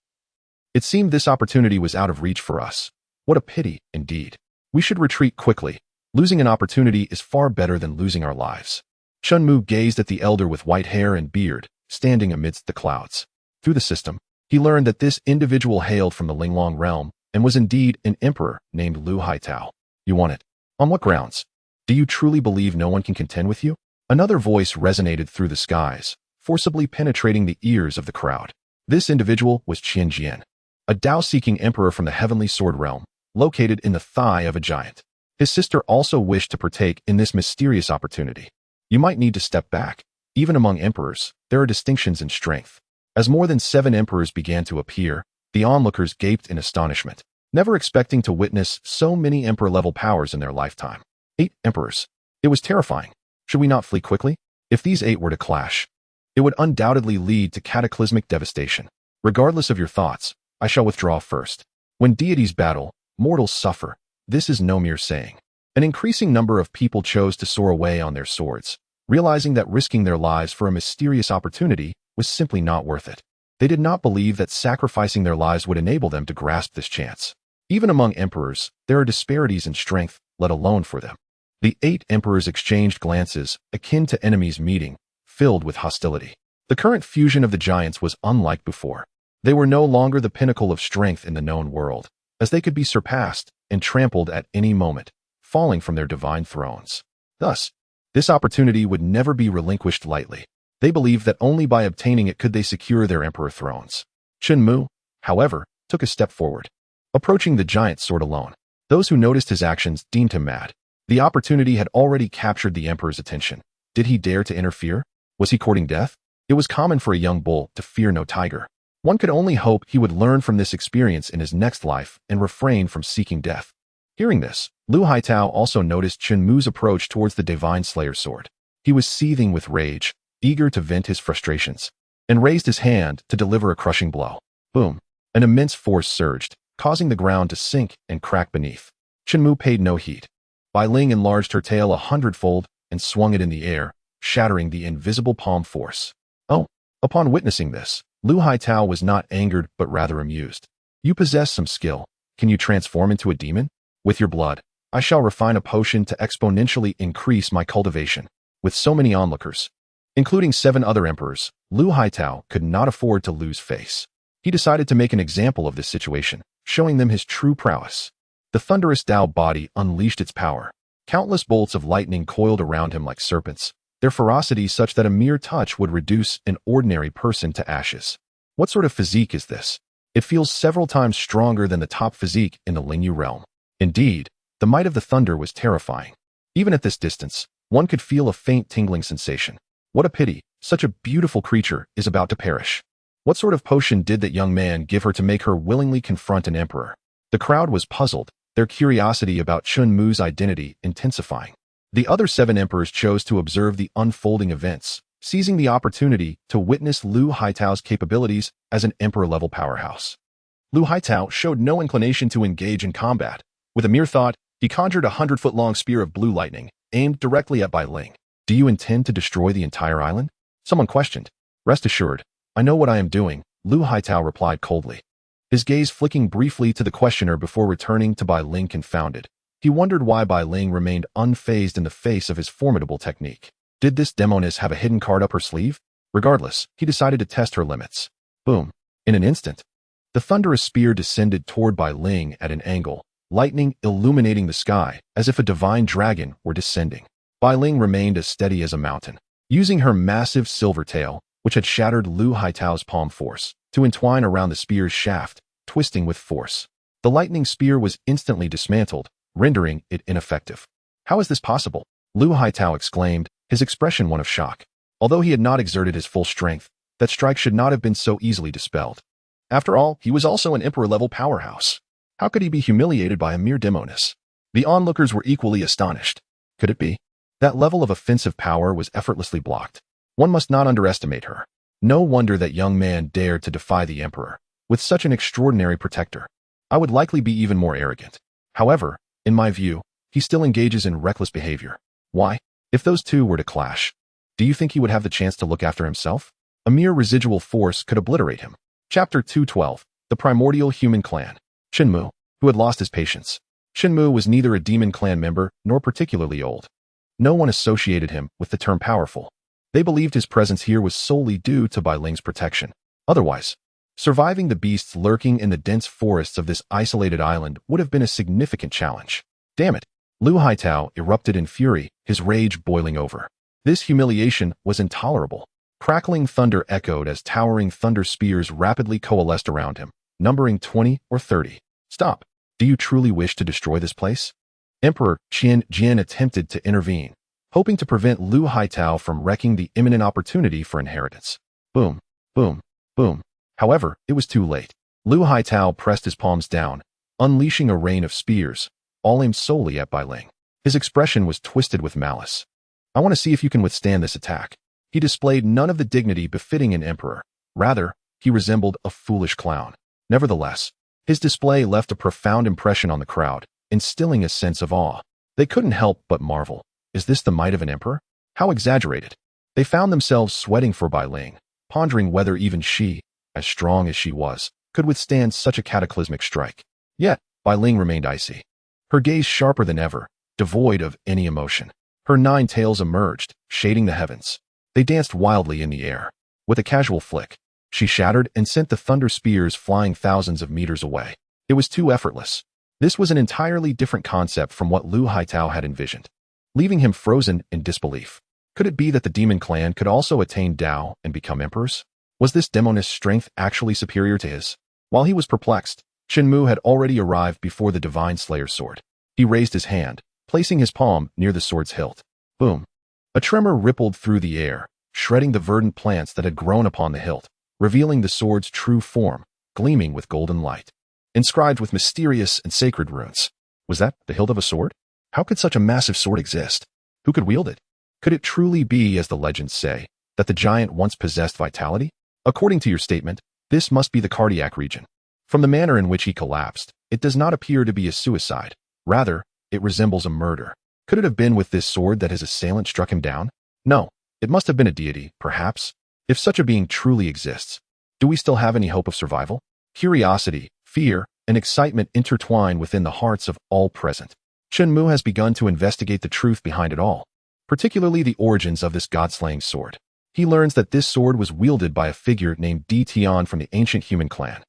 It seemed this opportunity was out of reach for us. What a pity, indeed. We should retreat quickly. Losing an opportunity is far better than losing our lives. Chen Mu gazed at the elder with white hair and beard, standing amidst the clouds. Through the system, he learned that this individual hailed from the Linglong realm and was indeed an emperor named Lu Haitao. You want it? On what grounds? Do you truly believe no one can contend with you? Another voice resonated through the skies, forcibly penetrating the ears of the crowd. This individual was Qian Jian, a Tao-seeking emperor from the heavenly sword realm, located in the thigh of a giant. His sister also wished to partake in this mysterious opportunity. You might need to step back. Even among emperors, there are distinctions in strength. As more than 7 emperors began to appear, the onlookers gaped in astonishment, never expecting to witness so many emperor-level powers in their lifetime. 8 emperors. It was terrifying. Should we not flee quickly? If these 8 were to clash, it would undoubtedly lead to cataclysmic devastation. Regardless of your thoughts, I shall withdraw first. When deities battle, mortals suffer. This is no mere saying. An increasing number of people chose to soar away on their swords, realizing that risking their lives for a mysterious opportunity was simply not worth it. They did not believe that sacrificing their lives would enable them to grasp this chance. Even among emperors, there are disparities in strength, let alone for them. The 8 emperors exchanged glances, akin to enemies meeting, filled with hostility. The current fusion of the giants was unlike before. They were no longer the pinnacle of strength in the known world, as they could be surpassed and trampled at any moment, falling from their divine thrones. Thus, this opportunity would never be relinquished lightly. They believed that only by obtaining it could they secure their emperor thrones. Chen Mu, however, took a step forward, approaching the giant sword alone. Those who noticed his actions deemed him mad. The opportunity had already captured the emperor's attention. Did he dare to interfere? Was he courting death? It was common for a young bull to fear no tiger. One could only hope he would learn from this experience in his next life and refrain from seeking death. Hearing this, Lu Haitao also noticed Chen Mu's approach towards the divine slayer's sword. He was seething with rage, eager to vent his frustrations, and raised his hand to deliver a crushing blow. Boom! An immense force surged, causing the ground to sink and crack beneath. Chen Mu paid no heed. Bai Ling enlarged her tail 100-fold and swung it in the air, shattering the invisible palm force. Oh! Upon witnessing this, Lu Haitao was not angered but rather amused. You possess some skill. Can you transform into a demon? With your blood, I shall refine a potion to exponentially increase my cultivation. With so many onlookers, including 7 other emperors, Lu Haitao could not afford to lose face. He decided to make an example of this situation, showing them his true prowess. The thunderous Tao body unleashed its power. Countless bolts of lightning coiled around him like serpents, their ferocity such that a mere touch would reduce an ordinary person to ashes. What sort of physique is this? It feels several times stronger than the top physique in the Lingyu realm. Indeed, the might of the thunder was terrifying. Even at this distance, one could feel a faint tingling sensation. What a pity, such a beautiful creature is about to perish. What sort of potion did that young man give her to make her willingly confront an emperor? The crowd was puzzled, their curiosity about Chen Mu's identity intensifying. The other 7 emperors chose to observe the unfolding events, seizing the opportunity to witness Lu Haitao's capabilities as an emperor-level powerhouse. Lu Haitao showed no inclination to engage in combat. With a mere thought, he conjured a 100-foot-long spear of blue lightning, aimed directly at Bai Ling. Do you intend to destroy the entire island? Someone questioned. Rest assured, I know what I am doing, Lu Haitao replied coldly. His gaze flicking briefly to the questioner before returning to Bai Ling confounded. He wondered why Bai Ling remained unfazed in the face of his formidable technique. Did this demoness have a hidden card up her sleeve? Regardless, he decided to test her limits. Boom. In an instant, the thunderous spear descended toward Bai Ling at an angle, lightning illuminating the sky as if a divine dragon were descending. Bai Ling remained as steady as a mountain, using her massive silver tail, which had shattered Lu Haitao's palm force, to entwine around the spear's shaft, twisting with force. The lightning spear was instantly dismantled, rendering it ineffective. How is this possible? Lu Haitao exclaimed, his expression one of shock. Although he had not exerted his full strength, that strike should not have been so easily dispelled. After all, he was also an emperor-level powerhouse. How could he be humiliated by a mere demoness? The onlookers were equally astonished. Could it be? That level of offensive power was effortlessly blocked. One must not underestimate her. No wonder that young man dared to defy the emperor. With such an extraordinary protector, I would likely be even more arrogant. However, in my view, he still engages in reckless behavior. Why? If those two were to clash, do you think he would have the chance to look after himself? A mere residual force could obliterate him. Chapter 212, The Primordial Human Clan. Chen Mu, who had lost his patience. Chen Mu was neither a demon clan member nor particularly old. No one associated him with the term powerful. They believed his presence here was solely due to Bai Ling's protection. Otherwise, surviving the beasts lurking in the dense forests of this isolated island would have been a significant challenge. Damn it! Lu Haitao erupted in fury, his rage boiling over. This humiliation was intolerable. Crackling thunder echoed as towering thunder spears rapidly coalesced around him, numbering 20 or 30. Stop! Do you truly wish to destroy this place? Emperor Qian Jian attempted to intervene, hoping to prevent Lu Haitao from wrecking the imminent opportunity for inheritance. Boom, boom, boom. However, it was too late. Lu Haitao pressed his palms down, unleashing a rain of spears, all aimed solely at Bai Ling. His expression was twisted with malice. I want to see if you can withstand this attack. He displayed none of the dignity befitting an emperor. Rather, he resembled a foolish clown. Nevertheless, his display left a profound impression on the crowd, instilling a sense of awe. They couldn't help but marvel. Is this the might of an emperor? How exaggerated. They found themselves sweating for Bai Ling, pondering whether even she, as strong as she was, could withstand such a cataclysmic strike. Yet, Bai Ling remained icy. Her gaze sharper than ever, devoid of any emotion. Her 9 tails emerged, shading the heavens. They danced wildly in the air. With a casual flick, she shattered and sent the thunder spears flying thousands of meters away. It was too effortless. This was an entirely different concept from what Lu Haitao had envisioned, leaving him frozen in disbelief. Could it be that the demon clan could also attain Dao and become emperors? Was this demoness' strength actually superior to his? While he was perplexed, Chen Mu had already arrived before the divine slayer's sword. He raised his hand, placing his palm near the sword's hilt. Boom! A tremor rippled through the air, shredding the verdant plants that had grown upon the hilt, revealing the sword's true form, gleaming with golden light, inscribed with mysterious and sacred runes. Was that the hilt of a sword? How could such a massive sword exist? Who could wield it? Could it truly be, as the legends say, that the giant once possessed vitality? According to your statement, this must be the cardiac region. From the manner in which he collapsed, it does not appear to be a suicide. Rather, it resembles a murder. Could it have been with this sword that his assailant struck him down? No, it must have been a deity, perhaps. If such a being truly exists, do we still have any hope of survival? Curiosity, fear, and excitement intertwine within the hearts of all present. Chen Mu has begun to investigate the truth behind it all, particularly the origins of this god-slaying sword. He learns that this sword was wielded by a figure named Di Tian from the ancient human clan,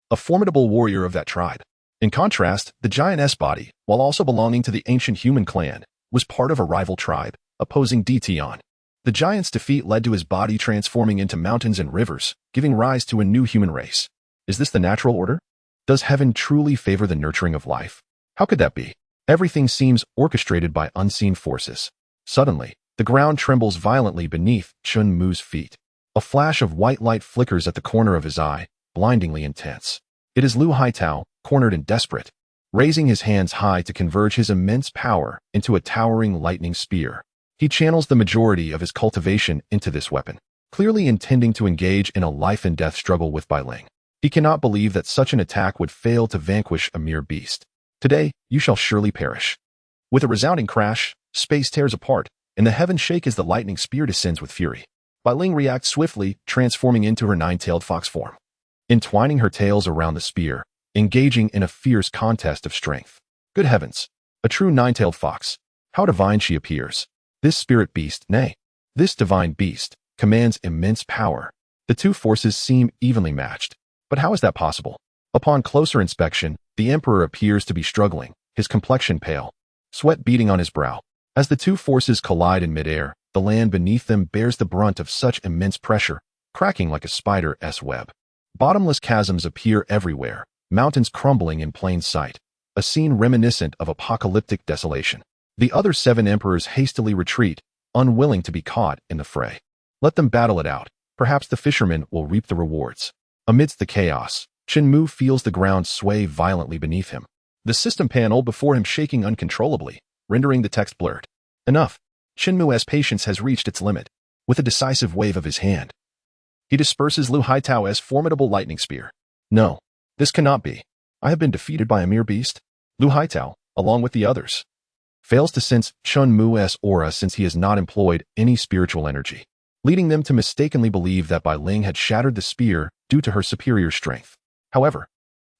a formidable warrior of that tribe. In contrast, the giantess body, while also belonging to the ancient human clan, was part of a rival tribe, opposing Di Tian. The giant's defeat led to his body transforming into mountains and rivers, giving rise to a new human race. Is this the natural order? Does heaven truly favor the nurturing of life? How could that be? Everything seems orchestrated by unseen forces. Suddenly, the ground trembles violently beneath Chen Mu's feet. A flash of white light flickers at the corner of his eye, blindingly intense. It is Lu Haitao, cornered and desperate, raising his hands high to converge his immense power into a towering lightning spear. He channels the majority of his cultivation into this weapon, clearly intending to engage in a life-and-death struggle with Bai Ling. He cannot believe that such an attack would fail to vanquish a mere beast. Today, you shall surely perish. With a resounding crash, space tears apart, and the heavens shake as the lightning spear descends with fury. Bai Ling reacts swiftly, transforming into her 9-tailed fox form, entwining her tails around the spear, engaging in a fierce contest of strength. Good heavens! A true 9-tailed fox. How divine she appears. This spirit beast, nay, this divine beast, commands immense power. The two forces seem evenly matched. But how is that possible? Upon closer inspection, the emperor appears to be struggling, his complexion pale, sweat beading on his brow. As the two forces collide in midair, the land beneath them bears the brunt of such immense pressure, cracking like a spider's web. Bottomless chasms appear everywhere, mountains crumbling in plain sight, a scene reminiscent of apocalyptic desolation. The other 7 emperors hastily retreat, unwilling to be caught in the fray. Let them battle it out. Perhaps the fisherman will reap the rewards. Amidst the chaos, Chen Mu feels the ground sway violently beneath him. The system panel before him shaking uncontrollably, rendering the text blurred. Enough. Chen Mu's patience has reached its limit. With a decisive wave of his hand, he disperses Lu Haitao's formidable lightning spear. No, this cannot be. I have been defeated by a mere beast. Lu Haitao, along with the others, fails to sense Chen Mu's aura since he has not employed any spiritual energy, leading them to mistakenly believe that Bai Ling had shattered the spear due to her superior strength. However,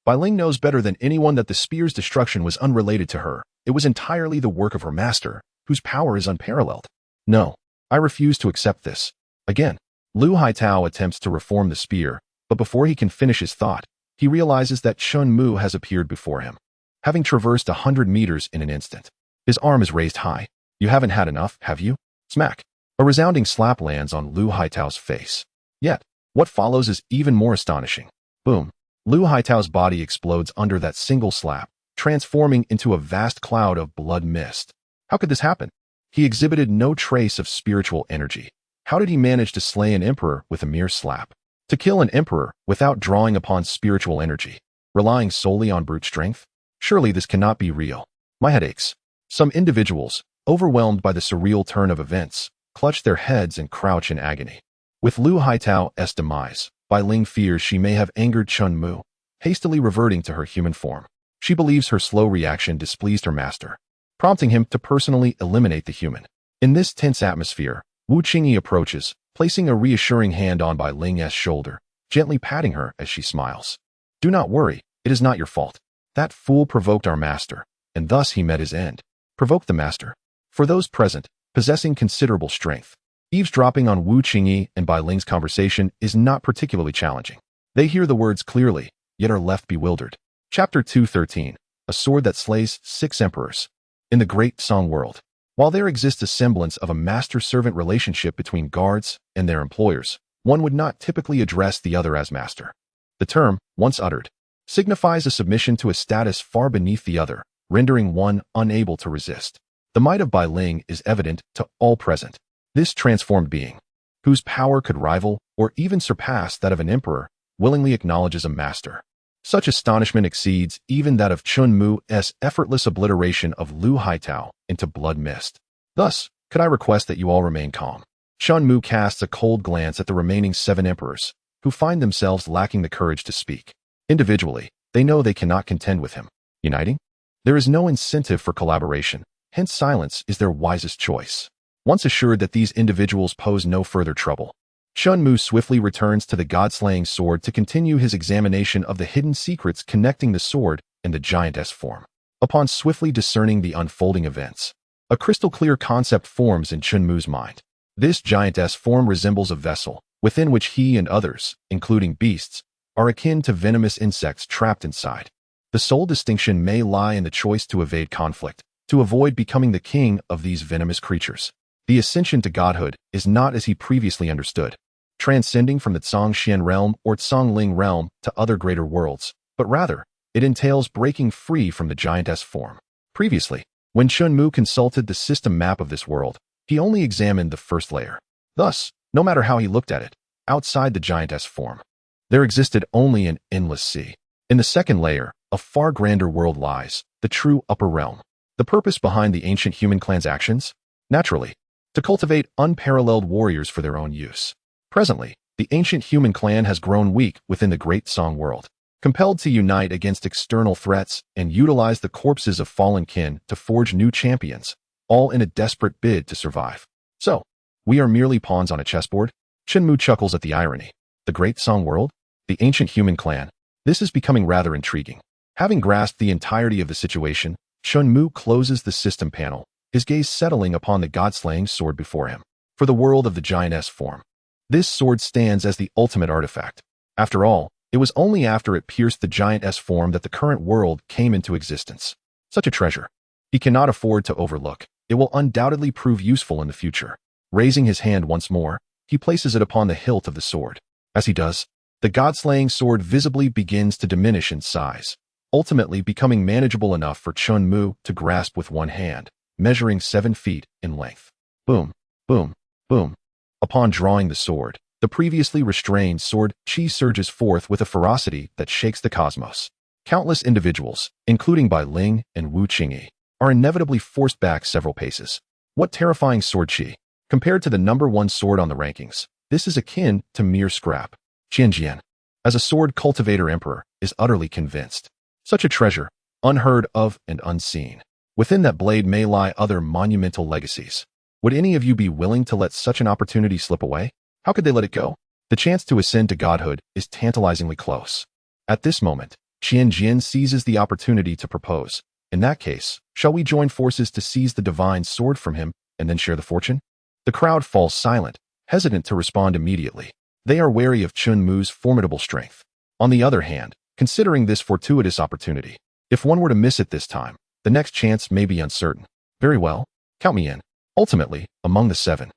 Bai Ling knows better than anyone that the spear's destruction was unrelated to her. It was entirely the work of her master, whose power is unparalleled. No, I refuse to accept this. Again, Lu Haitao attempts to reform the spear, but before he can finish his thought, he realizes that Chen Mu has appeared before him, having traversed 100 meters in an instant. His arm is raised high. You haven't had enough, have you? Smack. A resounding slap lands on Lu Haitao's face. Yet, what follows is even more astonishing. Boom. Lu Haitao's body explodes under that single slap, transforming into a vast cloud of blood mist. How could this happen? He exhibited no trace of spiritual energy. How did he manage to slay an emperor with a mere slap? To kill an emperor without drawing upon spiritual energy, relying solely on brute strength? Surely this cannot be real. My head aches. Some individuals, overwhelmed by the surreal turn of events, clutch their heads and crouch in agony. With Lu Haitao's demise, Bai Ling fears she may have angered Chen Mu, hastily reverting to her human form. She believes her slow reaction displeased her master, prompting him to personally eliminate the human. In this tense atmosphere, Wu Qingyi approaches, placing a reassuring hand on Bai Ling's shoulder, gently patting her as she smiles. Do not worry, it is not your fault. That fool provoked our master, and thus he met his end. Provoke the master. For those present, possessing considerable strength, eavesdropping on Wu Qingyi and Bai Ling's conversation is not particularly challenging. They hear the words clearly, yet are left bewildered. Chapter 213. A sword that slays 6 emperors. In the great Song world, while there exists a semblance of a master-servant relationship between guards and their employers, one would not typically address the other as master. The term, once uttered, signifies a submission to a status far beneath the other, rendering one unable to resist. The might of Bai Ling is evident to all present. This transformed being, whose power could rival or even surpass that of an emperor, willingly acknowledges a master. Such astonishment exceeds even that of Chen Mu's effortless obliteration of Lu Haitao into blood mist. Thus, could I request that you all remain calm? Chen Mu casts a cold glance at the remaining 7 emperors, who find themselves lacking the courage to speak. Individually, they know they cannot contend with him. Uniting? There is no incentive for collaboration, hence silence is their wisest choice. Once assured that these individuals pose no further trouble, Chen Mu swiftly returns to the god-slaying sword to continue his examination of the hidden secrets connecting the sword and the giantess form. Upon swiftly discerning the unfolding events, a crystal-clear concept forms in Chen Mu's mind. This giantess form resembles a vessel, within which he and others, including beasts, are akin to venomous insects trapped inside. The sole distinction may lie in the choice to evade conflict, to avoid becoming the king of these venomous creatures. The ascension to godhood is not as he previously understood, transcending from the Zhongxian realm or Zhongling realm to other greater worlds, but rather, it entails breaking free from the giantess form. Previously, when Chen Mu consulted the system map of this world, he only examined the first layer. Thus, no matter how he looked at it, outside the giantess form, there existed only an endless sea. In the second layer, a far grander world lies, the true upper realm. The purpose behind the ancient human clan's actions? Naturally, to cultivate unparalleled warriors for their own use. Presently, the ancient human clan has grown weak within the great Song world, compelled to unite against external threats and utilize the corpses of fallen kin to forge new champions, all in a desperate bid to survive. So, we are merely pawns on a chessboard? Chen Mu chuckles at the irony. The great Song world? The ancient human clan? This is becoming rather intriguing. Having grasped the entirety of the situation, Chen Mu closes the system panel, his gaze settling upon the god-slaying sword before him. For the world of the giantess form, this sword stands as the ultimate artifact. After all, it was only after it pierced the giantess form that the current world came into existence. Such a treasure he cannot afford to overlook. It will undoubtedly prove useful in the future. Raising his hand once more, he places it upon the hilt of the sword. As he does, the god-slaying sword visibly begins to diminish in size, ultimately becoming manageable enough for Chen Mu to grasp with one hand, measuring 7 feet in length. Boom, boom, boom. Upon drawing the sword, the previously restrained sword chi surges forth with a ferocity that shakes the cosmos. Countless individuals, including Bai Ling and Wu Qingyi, are inevitably forced back several paces. What terrifying sword chi! Compared to the #1 sword on the rankings, this is akin to mere scrap. Qianjian, as a sword cultivator emperor, is utterly convinced. Such a treasure, unheard of and unseen. Within that blade may lie other monumental legacies. Would any of you be willing to let such an opportunity slip away? How could they let it go? The chance to ascend to godhood is tantalizingly close. At this moment, Qianjian seizes the opportunity to propose. In that case, shall we join forces to seize the divine sword from him and then share the fortune? The crowd falls silent, hesitant to respond immediately. They are wary of Chen Mu's formidable strength. On the other hand, considering this fortuitous opportunity, if one were to miss it this time, the next chance may be uncertain. Very well, count me in. Ultimately, among the 7,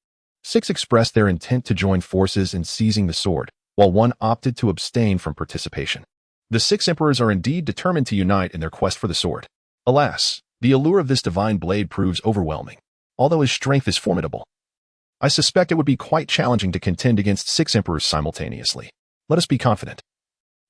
6 expressed their intent to join forces in seizing the sword, while 1 opted to abstain from participation. The 6 emperors are indeed determined to unite in their quest for the sword. Alas, the allure of this divine blade proves overwhelming. Although his strength is formidable, I suspect it would be quite challenging to contend against 6 emperors simultaneously. Let us be confident.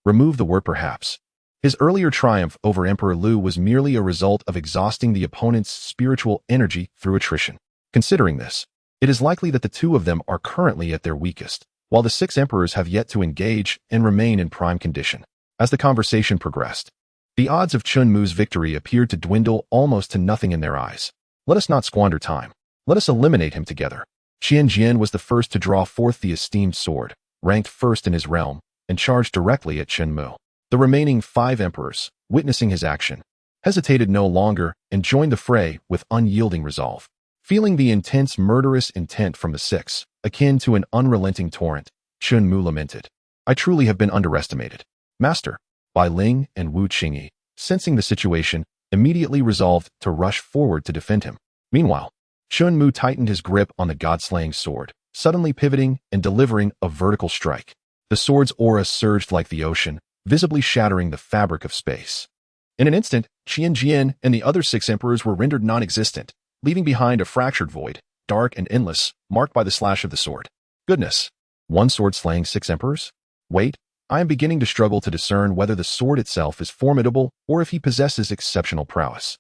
Remove the word perhaps. His earlier triumph over Emperor Lu was merely a result of exhausting the opponent's spiritual energy through attrition. Considering this, it is likely that the 2 of them are currently at their weakest, while the 6 emperors have yet to engage and remain in prime condition. As the conversation progressed, the odds of Chen Mu's victory appeared to dwindle almost to nothing in their eyes. Let us not squander time. Let us eliminate him together. Qianjian was the first to draw forth the esteemed sword, ranked first in his realm, and charged directly at Chen Mu. The remaining 5 emperors, witnessing his action, hesitated no longer and joined the fray with unyielding resolve. Feeling the intense murderous intent from the 6, akin to an unrelenting torrent, Chen Mu lamented, "I truly have been underestimated. Master." Bai Ling and Wu Qingyi, sensing the situation, immediately resolved to rush forward to defend him. Meanwhile, Chen Mu tightened his grip on the god-slaying sword, suddenly pivoting and delivering a vertical strike. The sword's aura surged like the ocean, visibly shattering the fabric of space. In an instant, Qianjian and the other 6 emperors were rendered non-existent, leaving behind a fractured void, dark and endless, marked by the slash of the sword. Goodness! 1 sword slaying 6 emperors? Wait, I am beginning to struggle to discern whether the sword itself is formidable or if he possesses exceptional prowess.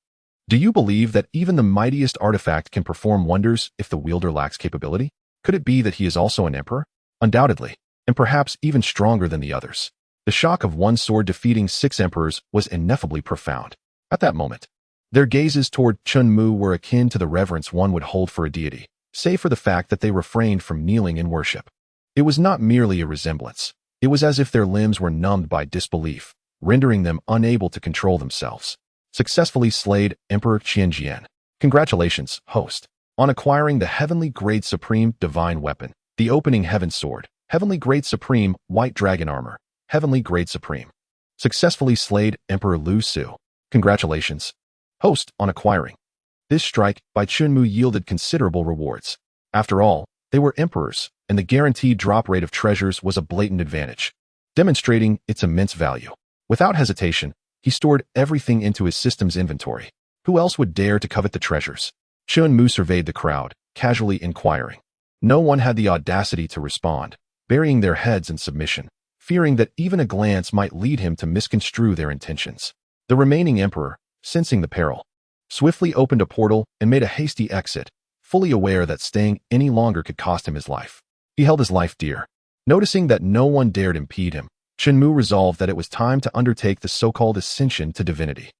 Do you believe that even the mightiest artifact can perform wonders if the wielder lacks capability? Could it be that he is also an emperor? Undoubtedly, and perhaps even stronger than the others. The shock of 1 sword defeating 6 emperors was ineffably profound. At that moment, their gazes toward Chen Mu were akin to the reverence one would hold for a deity, save for the fact that they refrained from kneeling in worship. It was not merely a resemblance. It was as if their limbs were numbed by disbelief, rendering them unable to control themselves. Successfully slayed Emperor Qianjian. Congratulations, host, on acquiring the Heavenly Grade Supreme Divine Weapon, the Opening Heaven Sword, Heavenly Grade Supreme White Dragon Armor, Heavenly Grade Supreme. Successfully slayed Emperor Lu Su. Congratulations, host, on acquiring. This strike by Chen Mu yielded considerable rewards. After all, they were emperors, and the guaranteed drop rate of treasures was a blatant advantage, demonstrating its immense value. Without hesitation, he stored everything into his system's inventory. Who else would dare to covet the treasures? Chen Mu surveyed the crowd, casually inquiring. No one had the audacity to respond, burying their heads in submission, fearing that even a glance might lead him to misconstrue their intentions. The remaining emperor, sensing the peril, swiftly opened a portal and made a hasty exit, fully aware that staying any longer could cost him his life. He held his life dear. Noticing that no one dared impede him, Chen Mu resolved that it was time to undertake the so-called ascension to divinity.